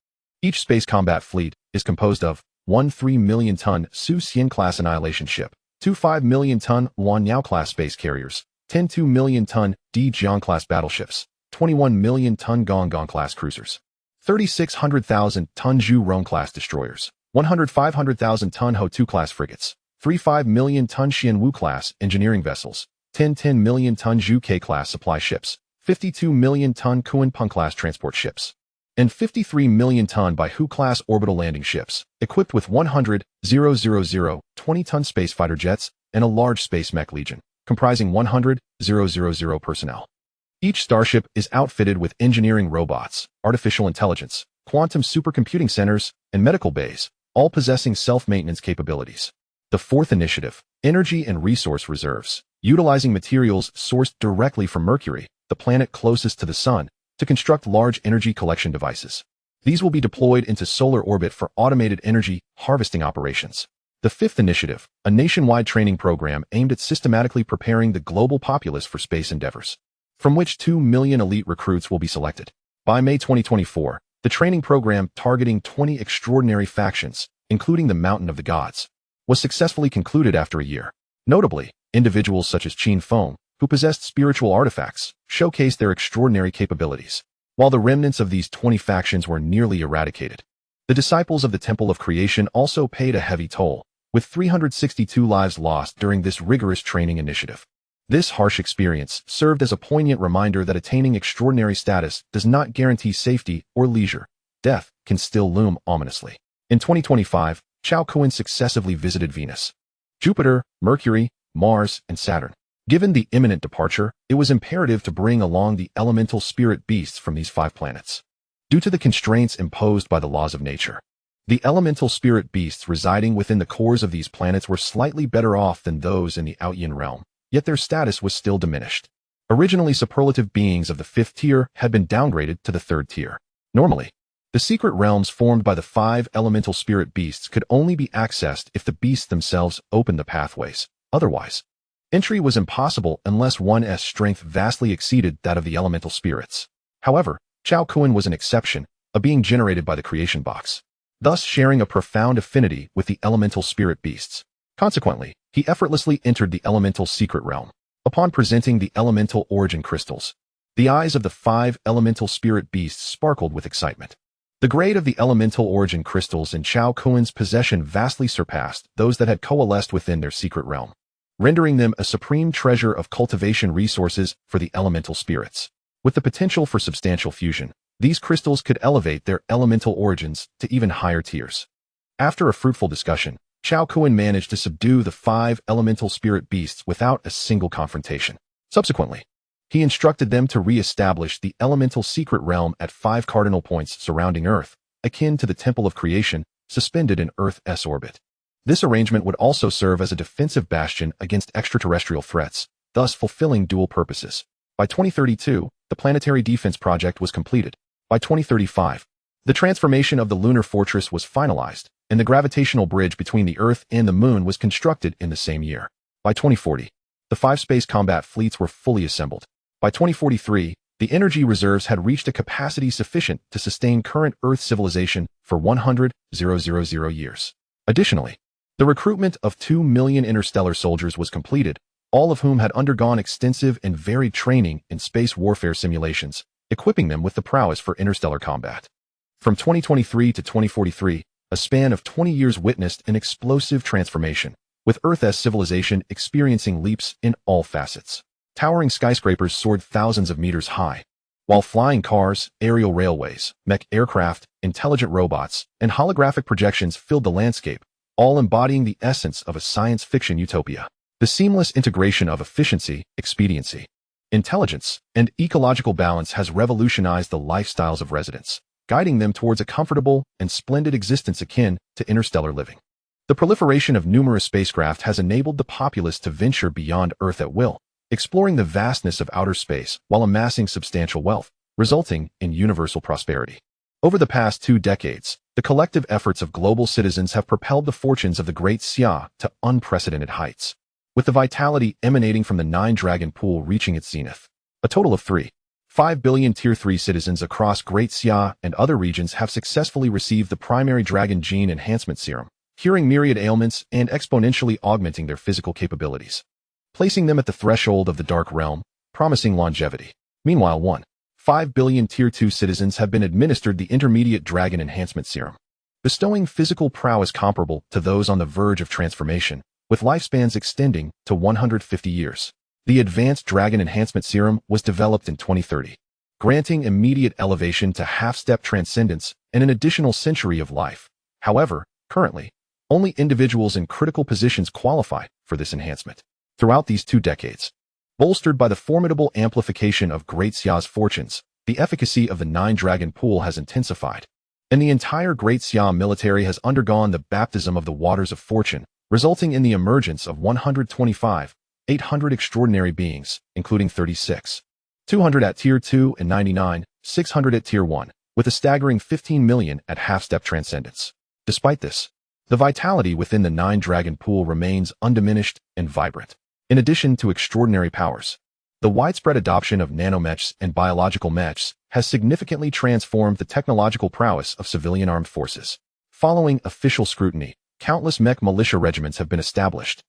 A: Each space combat fleet is composed of 1 3-million-ton Su Xian-class annihilation ship, 2 5-million-ton Wan Yao-class space carriers, 10 2-million-ton Di Jiang-class battleships, 21-million-ton Gong-Gong-class cruisers, 3,600,000-ton Zhu Rong-class destroyers, 500,000-ton Ho-Tu-class frigates, 3 5-million-ton Xianwu-class engineering vessels, 10 10-million-ton Zhu K-class supply ships, 52-million-ton Kunpeng-class transport ships, and 53-million-ton Baihu-class orbital landing ships, equipped with 20-ton space fighter jets and a large space mech legion, comprising 100,000 personnel. Each starship is outfitted with engineering robots, artificial intelligence, quantum supercomputing centers, and medical bays, all possessing self-maintenance capabilities. The fourth initiative, energy and resource reserves, utilizing materials sourced directly from Mercury, the planet closest to the Sun, to construct large energy collection devices. These will be deployed into solar orbit for automated energy harvesting operations. The fifth initiative, a nationwide training program aimed at systematically preparing the global populace for space endeavors, from which 2 million elite recruits will be selected. By May 2024, the training program targeting 20 extraordinary factions, including the Mountain of the Gods, was successfully concluded after a year. Notably, individuals such as Qin Feng, who possessed spiritual artifacts, showcased their extraordinary capabilities. While the remnants of these 20 factions were nearly eradicated, the disciples of the Temple of Creation also paid a heavy toll, with 362 lives lost during this rigorous training initiative. This harsh experience served as a poignant reminder that attaining extraordinary status does not guarantee safety or leisure. Death can still loom ominously. In 2025, Cao Kun successively visited Venus, Jupiter, Mercury, Mars, and Saturn. Given the imminent departure, it was imperative to bring along the elemental spirit beasts from these 5 planets. Due to the constraints imposed by the laws of nature, The elemental spirit beasts residing within the cores of these planets were slightly better off than those in the Outyin realm, yet their status was still diminished. Originally superlative beings of the 5th tier had been downgraded to the 3rd tier. Normally, the secret realms formed by the 5 elemental spirit beasts could only be accessed if the beasts themselves opened the pathways. Otherwise, entry was impossible unless one's strength vastly exceeded that of the elemental spirits. However, Cao Kun was an exception, a being generated by the creation box, thus sharing a profound affinity with the elemental spirit beasts. Consequently, he effortlessly entered the elemental secret realm. Upon presenting the elemental origin crystals, the eyes of the 5 elemental spirit beasts sparkled with excitement. The grade of the elemental origin crystals in Cao Kun's possession vastly surpassed those that had coalesced within their secret realm, rendering them a supreme treasure of cultivation resources for the elemental spirits. With the potential for substantial fusion, these crystals could elevate their elemental origins to even higher tiers. After a fruitful discussion, Cao Kun managed to subdue the 5 elemental spirit beasts without a single confrontation. Subsequently, he instructed them to re-establish the elemental secret realm at 5 cardinal points surrounding Earth, akin to the Temple of Creation, suspended in Earth's orbit. This arrangement would also serve as a defensive bastion against extraterrestrial threats, thus fulfilling dual purposes. By 2032, the planetary defense project was completed. By 2035, the transformation of the lunar fortress was finalized, and the gravitational bridge between the Earth and the Moon was constructed in the same year. By 2040, the 5 space combat fleets were fully assembled. By 2043, the energy reserves had reached a capacity sufficient to sustain current Earth civilization for 100,000 years. Additionally, the recruitment of 2 million interstellar soldiers was completed, all of whom had undergone extensive and varied training in space warfare simulations, equipping them with the prowess for interstellar combat. From 2023 to 2043, a span of 20 years witnessed an explosive transformation, with Earth's civilization experiencing leaps in all facets. Towering skyscrapers soared thousands of meters high, while flying cars, aerial railways, mech aircraft, intelligent robots, and holographic projections filled the landscape, all embodying the essence of a science fiction utopia. The seamless integration of efficiency, expediency, intelligence, and ecological balance has revolutionized the lifestyles of residents, guiding them towards a comfortable and splendid existence akin to interstellar living. The proliferation of numerous spacecraft has enabled the populace to venture beyond Earth at will, exploring the vastness of outer space while amassing substantial wealth, resulting in universal prosperity. Over the past 2 decades, the collective efforts of global citizens have propelled the fortunes of the Great Xia to unprecedented heights, with the vitality emanating from the 9-dragon pool reaching its zenith. A total of 3.5 billion Tier 3 citizens across Great Xia and other regions have successfully received the primary dragon gene enhancement serum, curing myriad ailments and exponentially augmenting their physical capabilities, placing them at the threshold of the Dark Realm, promising longevity. Meanwhile, 1.5 billion Tier 2 citizens have been administered the intermediate dragon enhancement serum, bestowing physical prowess comparable to those on the verge of transformation, with lifespans extending to 150 years. The advanced dragon enhancement serum was developed in 2030, granting immediate elevation to half-step transcendence and an additional century of life. However, currently, only individuals in critical positions qualify for this enhancement. Throughout these 2 decades, bolstered by the formidable amplification of Great Xia's fortunes, the efficacy of the 9-dragon pool has intensified, and the entire Great Xia military has undergone the baptism of the waters of fortune, resulting in the emergence of 125,800 extraordinary beings, including 36,200 at Tier 2 and 99,600 at Tier 1, with a staggering 15 million at half-step transcendence. Despite this, the vitality within the 9-dragon pool remains undiminished and vibrant. In addition to extraordinary powers, the widespread adoption of nanomechs and biological mechs has significantly transformed the technological prowess of civilian armed forces. Following official scrutiny, countless mech militia regiments have been established,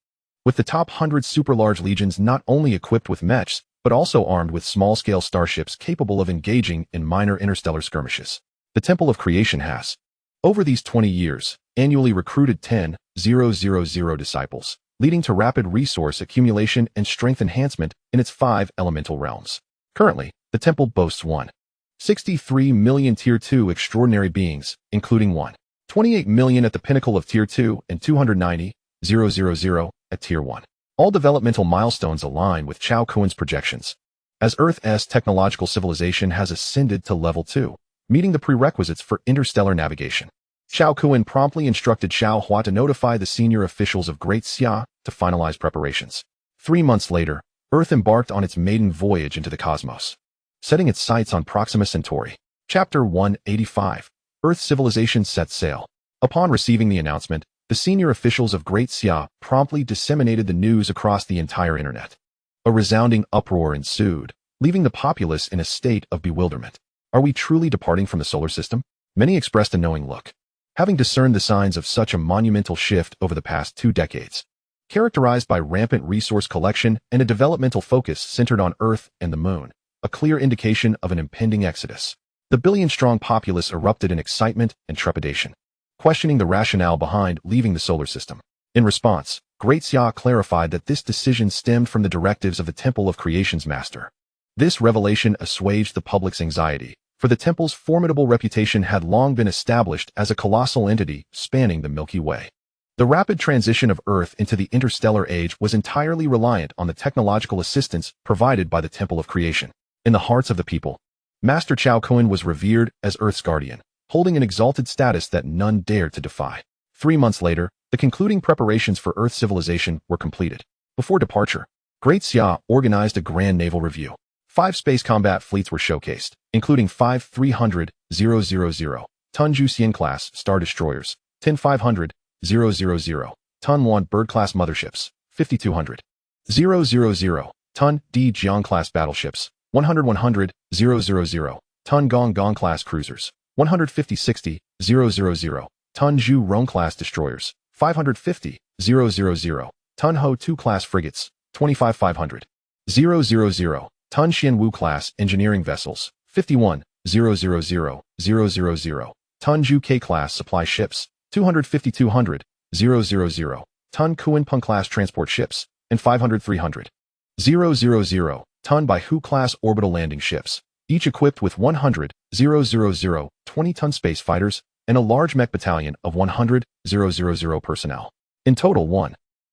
A: with the top 100 super-large legions not only equipped with mechs, but also armed with small-scale starships capable of engaging in minor interstellar skirmishes. The Temple of Creation has, over these 20 years, annually recruited 10,000 disciples, leading to rapid resource accumulation and strength enhancement in its 5 elemental realms. Currently, the temple boasts 1.63 million Tier 2 extraordinary beings, including 1.28 million at the pinnacle of Tier 2 and 290,000 at Tier 1. All developmental milestones align with Cao Kun's projections, as Earth's technological civilization has ascended to Level 2, meeting the prerequisites for interstellar navigation. Cao Kun promptly instructed Xiao Hua to notify the senior officials of Great Xia to finalize preparations. 3 months later, Earth embarked on its maiden voyage into the cosmos, setting its sights on Proxima Centauri. Chapter 185. Earth Civilization Sets Sail. Upon receiving the announcement, the senior officials of Great Xia promptly disseminated the news across the entire internet. A resounding uproar ensued, leaving the populace in a state of bewilderment. Are we truly departing from the solar system? Many expressed a knowing look, having discerned the signs of such a monumental shift over the past 2 decades, characterized by rampant resource collection and a developmental focus centered on Earth and the Moon, a clear indication of an impending exodus. The billion-strong populace erupted in excitement and trepidation, questioning the rationale behind leaving the solar system. In response, Great Xia clarified that this decision stemmed from the directives of the Temple of Creation's master. This revelation assuaged the public's anxiety, for the temple's formidable reputation had long been established as a colossal entity spanning the Milky Way. The rapid transition of Earth into the interstellar age was entirely reliant on the technological assistance provided by the Temple of Creation. In the hearts of the people, Master Cao Kun was revered as Earth's guardian, holding an exalted status that none dared to defy. 3 months later, the concluding preparations for Earth civilization were completed. Before departure, Great Xia organized a grand naval review. 5 space combat fleets were showcased, including 5 300,000-ton Juxian-class star destroyers, 10 500,000-ton Yuan Bird-class motherships, 5,200,000-ton Di Jiang-class battleships, 100,000-ton Gong-class cruisers, 150,000-ton Zhu Rong-class destroyers, 550,000-ton Ho-2-class frigates, 25,500,000-ton Xianwu-class engineering vessels, 51,000,000-ton Zhu K-class supply ships, 250,200,000-ton Kuan-Peng-class transport ships, and 500,300,000-ton Baihu-class orbital landing ships, each equipped with 100,000-20-ton space fighters and a large mech battalion of 100,000 personnel. In total,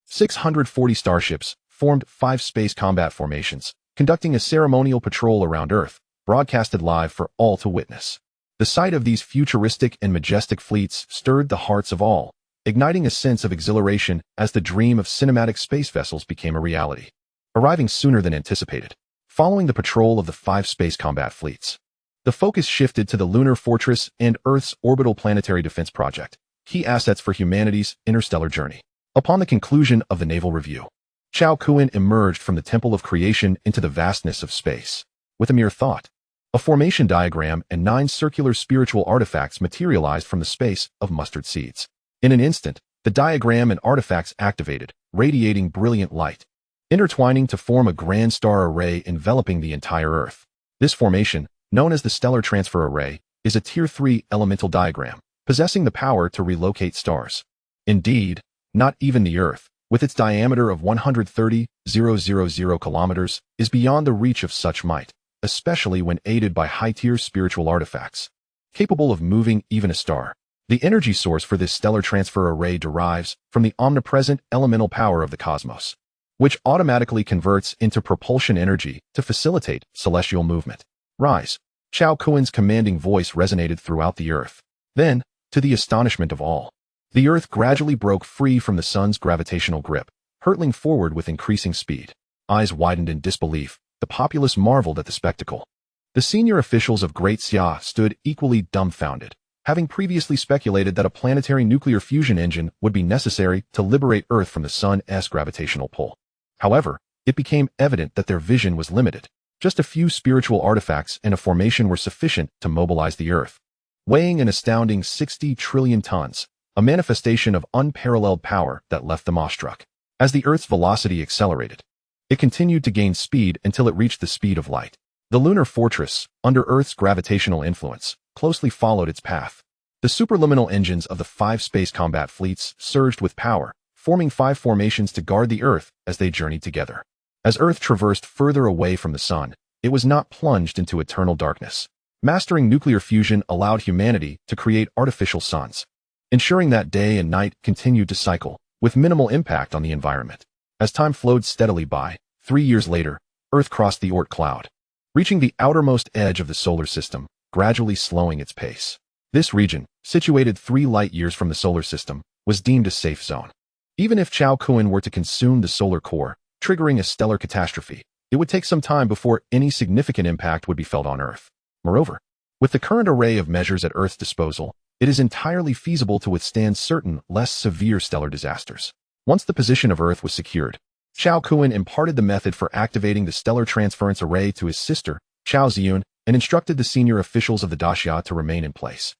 A: 640 starships formed 5 space combat formations, conducting a ceremonial patrol around Earth, broadcasted live for all to witness. The sight of these futuristic and majestic fleets stirred the hearts of all, igniting a sense of exhilaration as the dream of cinematic space vessels became a reality. Arriving sooner than anticipated, following the patrol of the 5 space combat fleets, the focus shifted to the Lunar Fortress and Earth's orbital planetary defense project, key assets for humanity's interstellar journey. Upon the conclusion of the naval review, Cao Kun emerged from the Temple of Creation into the vastness of space. With a mere thought, a formation diagram and 9 circular spiritual artifacts materialized from the space of mustard seeds. In an instant, the diagram and artifacts activated, radiating brilliant light, intertwining to form a grand star array enveloping the entire Earth. This formation, known as the Stellar Transfer Array, is a Tier 3 elemental diagram, possessing the power to relocate stars. Indeed, not even the Earth, with its diameter of 130,000 kilometers, is beyond the reach of such might, especially when aided by high-tier spiritual artifacts, capable of moving even a star. The energy source for this stellar transfer array derives from the omnipresent elemental power of the cosmos, which automatically converts into propulsion energy to facilitate celestial movement. Rise! Cao Kun's commanding voice resonated throughout the Earth. Then, to the astonishment of all, the Earth gradually broke free from the sun's gravitational grip, hurtling forward with increasing speed. Eyes widened in disbelief, the populace marveled at the spectacle. The senior officials of Great Xia stood equally dumbfounded, having previously speculated that a planetary nuclear fusion engine would be necessary to liberate Earth from the sun's gravitational pull. However, it became evident that their vision was limited. Just a few spiritual artifacts and a formation were sufficient to mobilize the Earth. Weighing an astounding 60 trillion tons, a manifestation of unparalleled power that left them awestruck. As the Earth's velocity accelerated, it continued to gain speed until it reached the speed of light. The lunar fortress, under Earth's gravitational influence, closely followed its path. The superluminal engines of the 5 space combat fleets surged with power, forming 5 formations to guard the Earth as they journeyed together. As Earth traversed further away from the sun, it was not plunged into eternal darkness. Mastering nuclear fusion allowed humanity to create artificial suns, ensuring that day and night continued to cycle, with minimal impact on the environment. As time flowed steadily by, 3 years later, Earth crossed the Oort cloud, reaching the outermost edge of the solar system, gradually slowing its pace. This region, situated 3 light-years from the solar system, was deemed a safe zone. Even if Cao Kun were to consume the solar core, triggering a stellar catastrophe, it would take some time before any significant impact would be felt on Earth. Moreover, with the current array of measures at Earth's disposal, it is entirely feasible to withstand certain less severe stellar disasters. Once the position of Earth was secured, Cao Kun imparted the method for activating the stellar transference array to his sister, Cao Ziyun, and instructed the senior officials of the Daxia to remain in place.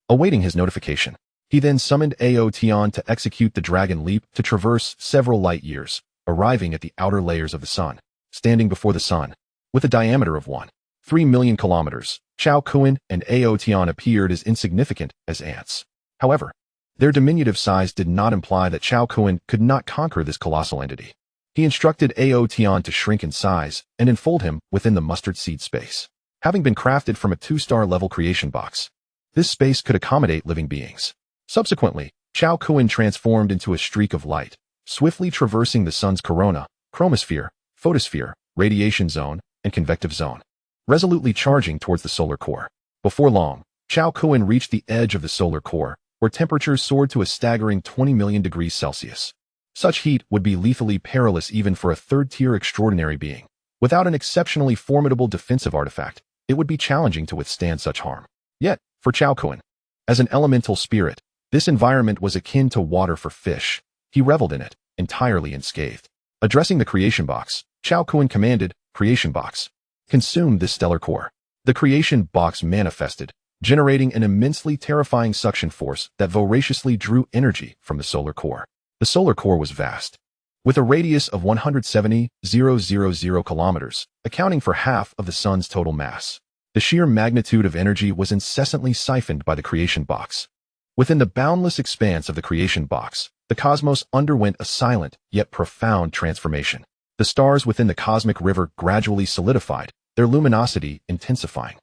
A: Awaiting his notification, he then summoned Ao Tian to execute the Dragon Leap to traverse several light-years, arriving at the outer layers of the Sun. Standing before the Sun, with a diameter of 1.3 million kilometers, Cao Kun and Ao Tian appeared as insignificant as ants. However, their diminutive size did not imply that Cao Kun could not conquer this colossal entity. He instructed Ao Tian to shrink in size and enfold him within the mustard seed space. Having been crafted from a 2-star level creation box, this space could accommodate living beings. Subsequently, Cao Kun transformed into a streak of light, swiftly traversing the Sun's corona, chromosphere, photosphere, radiation zone, and convective zone, resolutely charging towards the solar core. Before long, Cao Kun reached the edge of the solar core, where temperatures soared to a staggering 20 million degrees Celsius. Such heat would be lethally perilous even for a third-tier extraordinary being. Without an exceptionally formidable defensive artifact, it would be challenging to withstand such harm. Yet, for Cao Kun, as an elemental spirit, this environment was akin to water for fish. He reveled in it, entirely unscathed. Addressing the creation box, Cao Kun commanded, "Creation box, consume this stellar core." The creation box manifested, generating an immensely terrifying suction force that voraciously drew energy from the solar core. The solar core was vast, with a radius of 170,000 kilometers, accounting for half of the Sun's total mass. The sheer magnitude of energy was incessantly siphoned by the creation box. Within the boundless expanse of the creation box, the cosmos underwent a silent yet profound transformation. The stars within the cosmic river gradually solidified, their luminosity intensifying.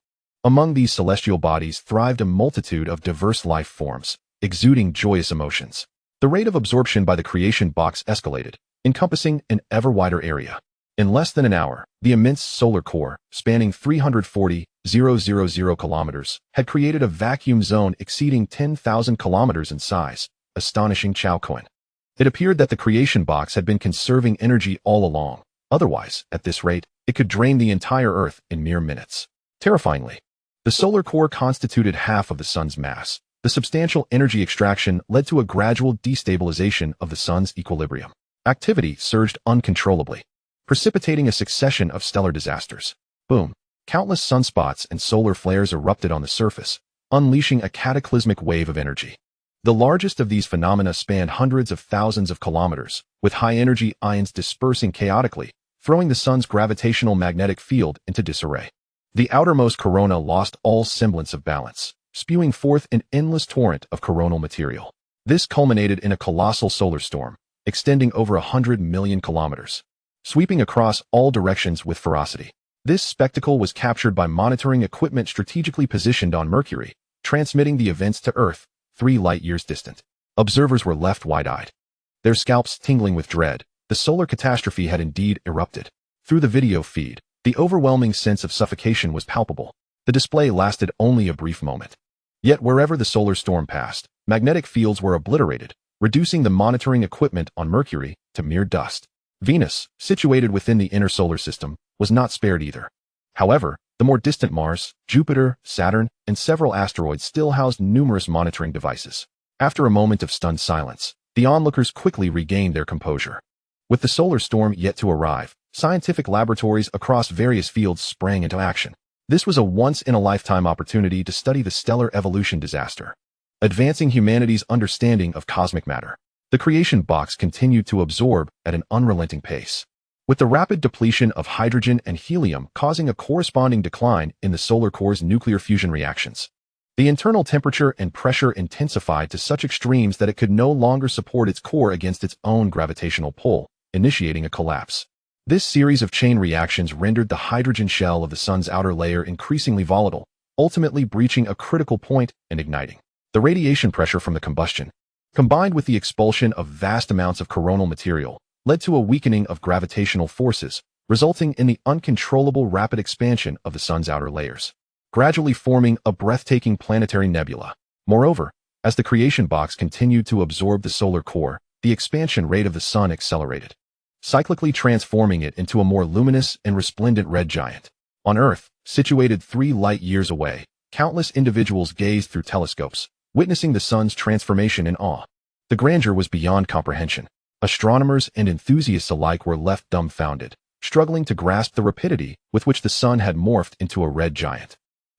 A: Among these celestial bodies thrived a multitude of diverse life forms, exuding joyous emotions. The rate of absorption by the creation box escalated, encompassing an ever wider area. In less than an hour, the immense solar core, spanning 340,000 kilometers, had created a vacuum zone exceeding 10,000 kilometers in size, astonishing Cao Kun. It appeared that the creation box had been conserving energy all along. Otherwise, at this rate, it could drain the entire Earth in mere minutes. Terrifyingly, the solar core constituted half of the Sun's mass. The substantial energy extraction led to a gradual destabilization of the Sun's equilibrium. Activity surged uncontrollably, precipitating a succession of stellar disasters. Boom! Countless sunspots and solar flares erupted on the surface, unleashing a cataclysmic wave of energy. The largest of these phenomena spanned hundreds of thousands of kilometers, with high-energy ions dispersing chaotically, throwing the Sun's gravitational magnetic field into disarray. The outermost corona lost all semblance of balance, spewing forth an endless torrent of coronal material. This culminated in a colossal solar storm, extending over 100 million kilometers, sweeping across all directions with ferocity. This spectacle was captured by monitoring equipment strategically positioned on Mercury, transmitting the events to Earth, 3 light-years distant. Observers were left wide-eyed, their scalps tingling with dread. The solar catastrophe had indeed erupted. Through the video feed, the overwhelming sense of suffocation was palpable. The display lasted only a brief moment. Yet wherever the solar storm passed, magnetic fields were obliterated, reducing the monitoring equipment on Mercury to mere dust. Venus, situated within the inner solar system, was not spared either. However, the more distant Mars, Jupiter, Saturn, and several asteroids still housed numerous monitoring devices. After a moment of stunned silence, the onlookers quickly regained their composure. With the solar storm yet to arrive, scientific laboratories across various fields sprang into action. This was a once-in-a-lifetime opportunity to study the stellar evolution disaster, advancing humanity's understanding of cosmic matter. The creation box continued to absorb at an unrelenting pace, with the rapid depletion of hydrogen and helium causing a corresponding decline in the solar core's nuclear fusion reactions. The internal temperature and pressure intensified to such extremes that it could no longer support its core against its own gravitational pull, initiating a collapse. This series of chain reactions rendered the hydrogen shell of the Sun's outer layer increasingly volatile, ultimately breaching a critical point and igniting. The radiation pressure from the combustion, combined with the expulsion of vast amounts of coronal material, led to a weakening of gravitational forces, resulting in the uncontrollable rapid expansion of the Sun's outer layers. gradually forming a breathtaking planetary nebula. Moreover, as the creation box continued to absorb the solar core, the expansion rate of the sun accelerated, cyclically transforming it into a more luminous and resplendent red giant. On Earth, situated 3 light-years away, countless individuals gazed through telescopes, witnessing the sun's transformation in awe. The grandeur was beyond comprehension. Astronomers and enthusiasts alike were left dumbfounded, struggling to grasp the rapidity with which the sun had morphed into a red giant,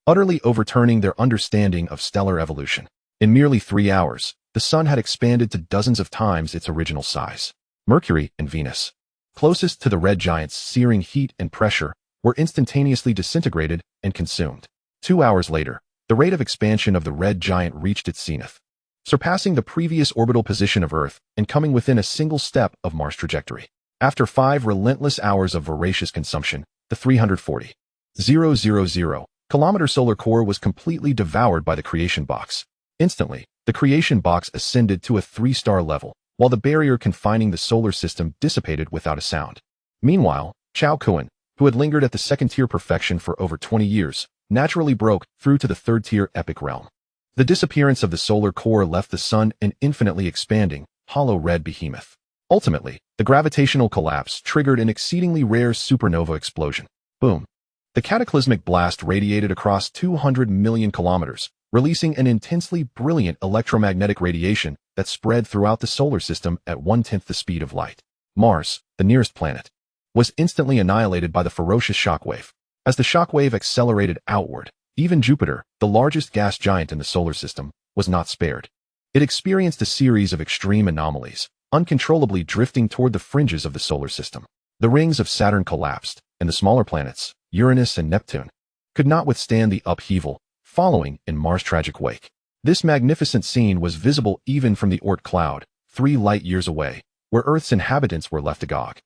A: utterly overturning their understanding of stellar evolution. In merely 3 hours, the sun had expanded to dozens of times its original size. Mercury and Venus, closest to the red giant's searing heat and pressure, were instantaneously disintegrated and consumed. 2 hours later, the rate of expansion of the red giant reached its zenith, surpassing the previous orbital position of Earth and coming within a single step of Mars' trajectory. After 5 relentless hours of voracious consumption, the 340,000-kilometer solar core was completely devoured by the creation box. Instantly, the creation box ascended to a 3-star level, while the barrier confining the solar system dissipated without a sound. Meanwhile, Cao Kun, who had lingered at the second-tier perfection for over 20 years, naturally broke through to the third-tier epic realm. The disappearance of the solar core left the sun an infinitely expanding, hollow red behemoth. Ultimately, the gravitational collapse triggered an exceedingly rare supernova explosion. Boom! The cataclysmic blast radiated across 200 million kilometers, releasing an intensely brilliant electromagnetic radiation that spread throughout the solar system at 1/10 the speed of light. Mars, the nearest planet, was instantly annihilated by the ferocious shockwave. As the shockwave accelerated outward, even Jupiter, the largest gas giant in the solar system, was not spared. It experienced a series of extreme anomalies, uncontrollably drifting toward the fringes of the solar system. The rings of Saturn collapsed, and the smaller planets, Uranus and Neptune, could not withstand the upheaval, following in Mars' tragic wake. This magnificent scene was visible even from the Oort cloud, 3 light-years away, where Earth's inhabitants were left agog,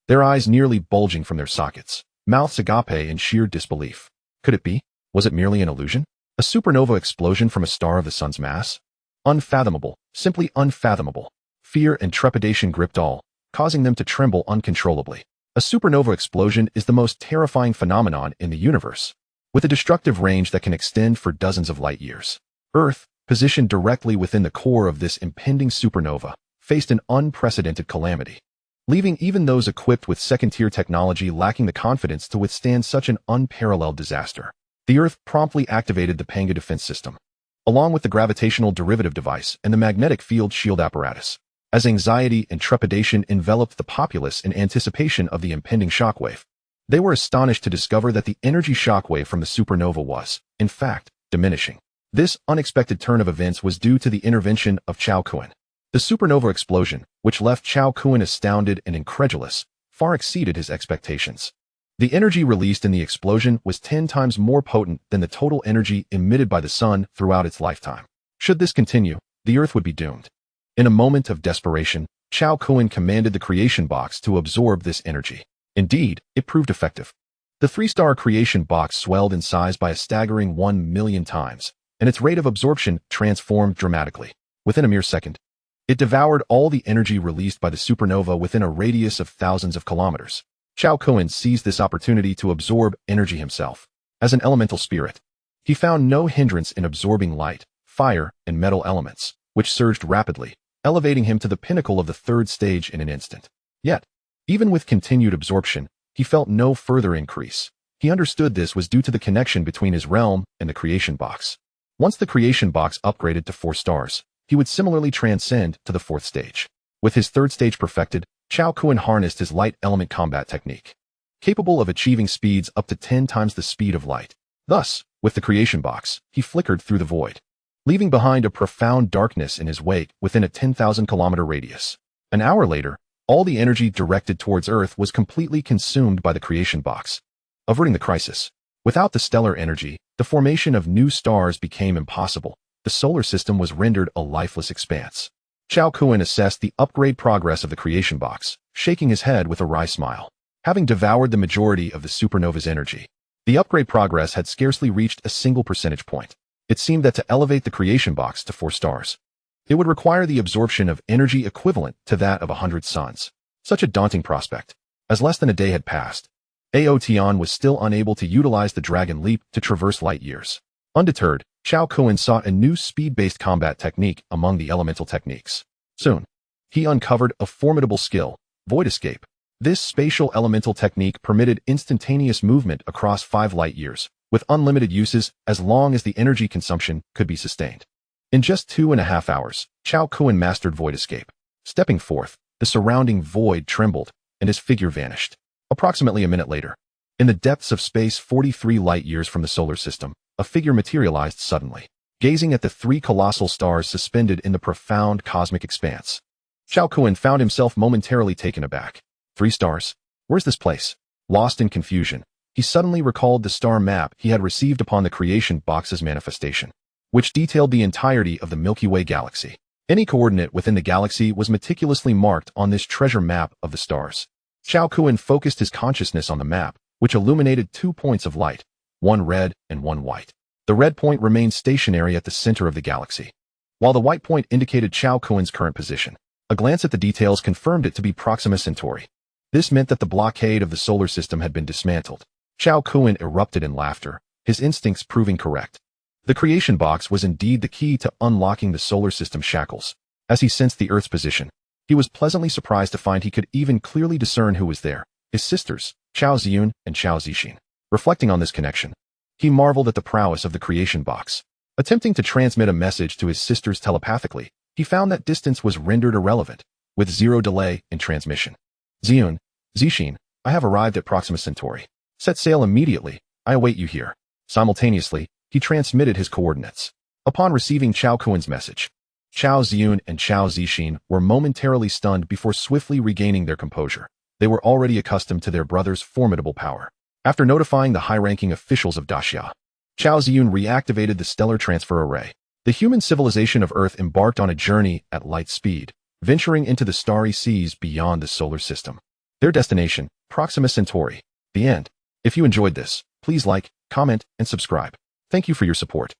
A: their eyes nearly bulging from their sockets, mouths agape in sheer disbelief. Could it be? Was it merely an illusion? A supernova explosion from a star of the sun's mass? Unfathomable, simply unfathomable. Fear and trepidation gripped all, causing them to tremble uncontrollably. A supernova explosion is the most terrifying phenomenon in the universe, with a destructive range that can extend for dozens of light-years. Earth, positioned directly within the core of this impending supernova, faced an unprecedented calamity, leaving even those equipped with second-tier technology lacking the confidence to withstand such an unparalleled disaster. The Earth promptly activated the Panga defense system, along with the gravitational derivative device and the magnetic field shield apparatus. As anxiety and trepidation enveloped the populace in anticipation of the impending shockwave, they were astonished to discover that the energy shockwave from the supernova was, in fact, diminishing. This unexpected turn of events was due to the intervention of Cao Kun. The supernova explosion, which left Cao Kun astounded and incredulous, far exceeded his expectations. The energy released in the explosion was 10 times more potent than the total energy emitted by the sun throughout its lifetime. Should this continue, the Earth would be doomed. In a moment of desperation, Cao Kun commanded the creation box to absorb this energy. Indeed, it proved effective. The 3-star creation box swelled in size by a staggering 1 million times, and its rate of absorption transformed dramatically. Within a mere second, it devoured all the energy released by the supernova within a radius of thousands of kilometers. Cao Kun seized this opportunity to absorb energy himself. As an elemental spirit, he found no hindrance in absorbing light, fire, and metal elements, which surged rapidly, elevating him to the pinnacle of the 3rd stage in an instant. Yet, even with continued absorption, he felt no further increase. He understood this was due to the connection between his realm and the creation box. Once the creation box upgraded to 4 stars, he would similarly transcend to the 4th stage. With his 3rd stage perfected, Cao Kun harnessed his light element combat technique, capable of achieving speeds up to 10 times the speed of light. Thus, with the creation box, he flickered through the void, leaving behind a profound darkness in his wake within a 10,000-kilometer radius. An hour later, all the energy directed towards Earth was completely consumed by the creation box, averting the crisis. Without the stellar energy, the formation of new stars became impossible. The solar system was rendered a lifeless expanse. Cao Kun assessed the upgrade progress of the creation box, shaking his head with a wry smile. Having devoured the majority of the supernova's energy, the upgrade progress had scarcely reached a single percentage point. It seemed that to elevate the creation box to 4 stars, it would require the absorption of energy equivalent to that of 100 suns. Such a daunting prospect. As less than a day had passed, Aotian was still unable to utilize the Dragon Leap to traverse light years. Undeterred, Cao Kun sought a new speed-based combat technique among the elemental techniques. Soon, he uncovered a formidable skill, Void Escape. This spatial elemental technique permitted instantaneous movement across 5 light years, with unlimited uses as long as the energy consumption could be sustained. In just 2.5 hours, Cao Kun mastered Void Escape. Stepping forth, the surrounding void trembled, and his figure vanished. Approximately a minute later, in the depths of space 43 light years from the solar system, a figure materialized suddenly, gazing at the 3 colossal stars suspended in the profound cosmic expanse. Cao Kun found himself momentarily taken aback. 3 stars? Where's this place? Lost in confusion, he suddenly recalled the star map he had received upon the creation box's manifestation, which detailed the entirety of the Milky Way galaxy. Any coordinate within the galaxy was meticulously marked on this treasure map of the stars. Cao Kun focused his consciousness on the map, which illuminated 2 points of light, one red and one white. The red point remained stationary at the center of the galaxy, while the white point indicated Cao Kun's current position. A glance at the details confirmed it to be Proxima Centauri. This meant that the blockade of the solar system had been dismantled. Cao Kun erupted in laughter, his instincts proving correct. The creation box was indeed the key to unlocking the solar system shackles. As he sensed the Earth's position, he was pleasantly surprised to find he could even clearly discern who was there: his sisters, Cao Ziyun and Cao Zixin. Reflecting on this connection, he marveled at the prowess of the creation box. Attempting to transmit a message to his sisters telepathically, he found that distance was rendered irrelevant, with 0 delay in transmission. Ziyun, Zixin, I have arrived at Proxima Centauri. Set sail immediately, I await you here. Simultaneously, he transmitted his coordinates. Upon receiving Cao Kun's message, Cao Ziyun and Cao Zixin were momentarily stunned before swiftly regaining their composure. They were already accustomed to their brother's formidable power. After notifying the high-ranking officials of Daxia, Cao Ziyun reactivated the stellar transfer array. The human civilization of Earth embarked on a journey at light speed, venturing into the starry seas beyond the solar system. Their destination, Proxima Centauri. The end. If you enjoyed this, please like, comment, and subscribe. Thank you for your support.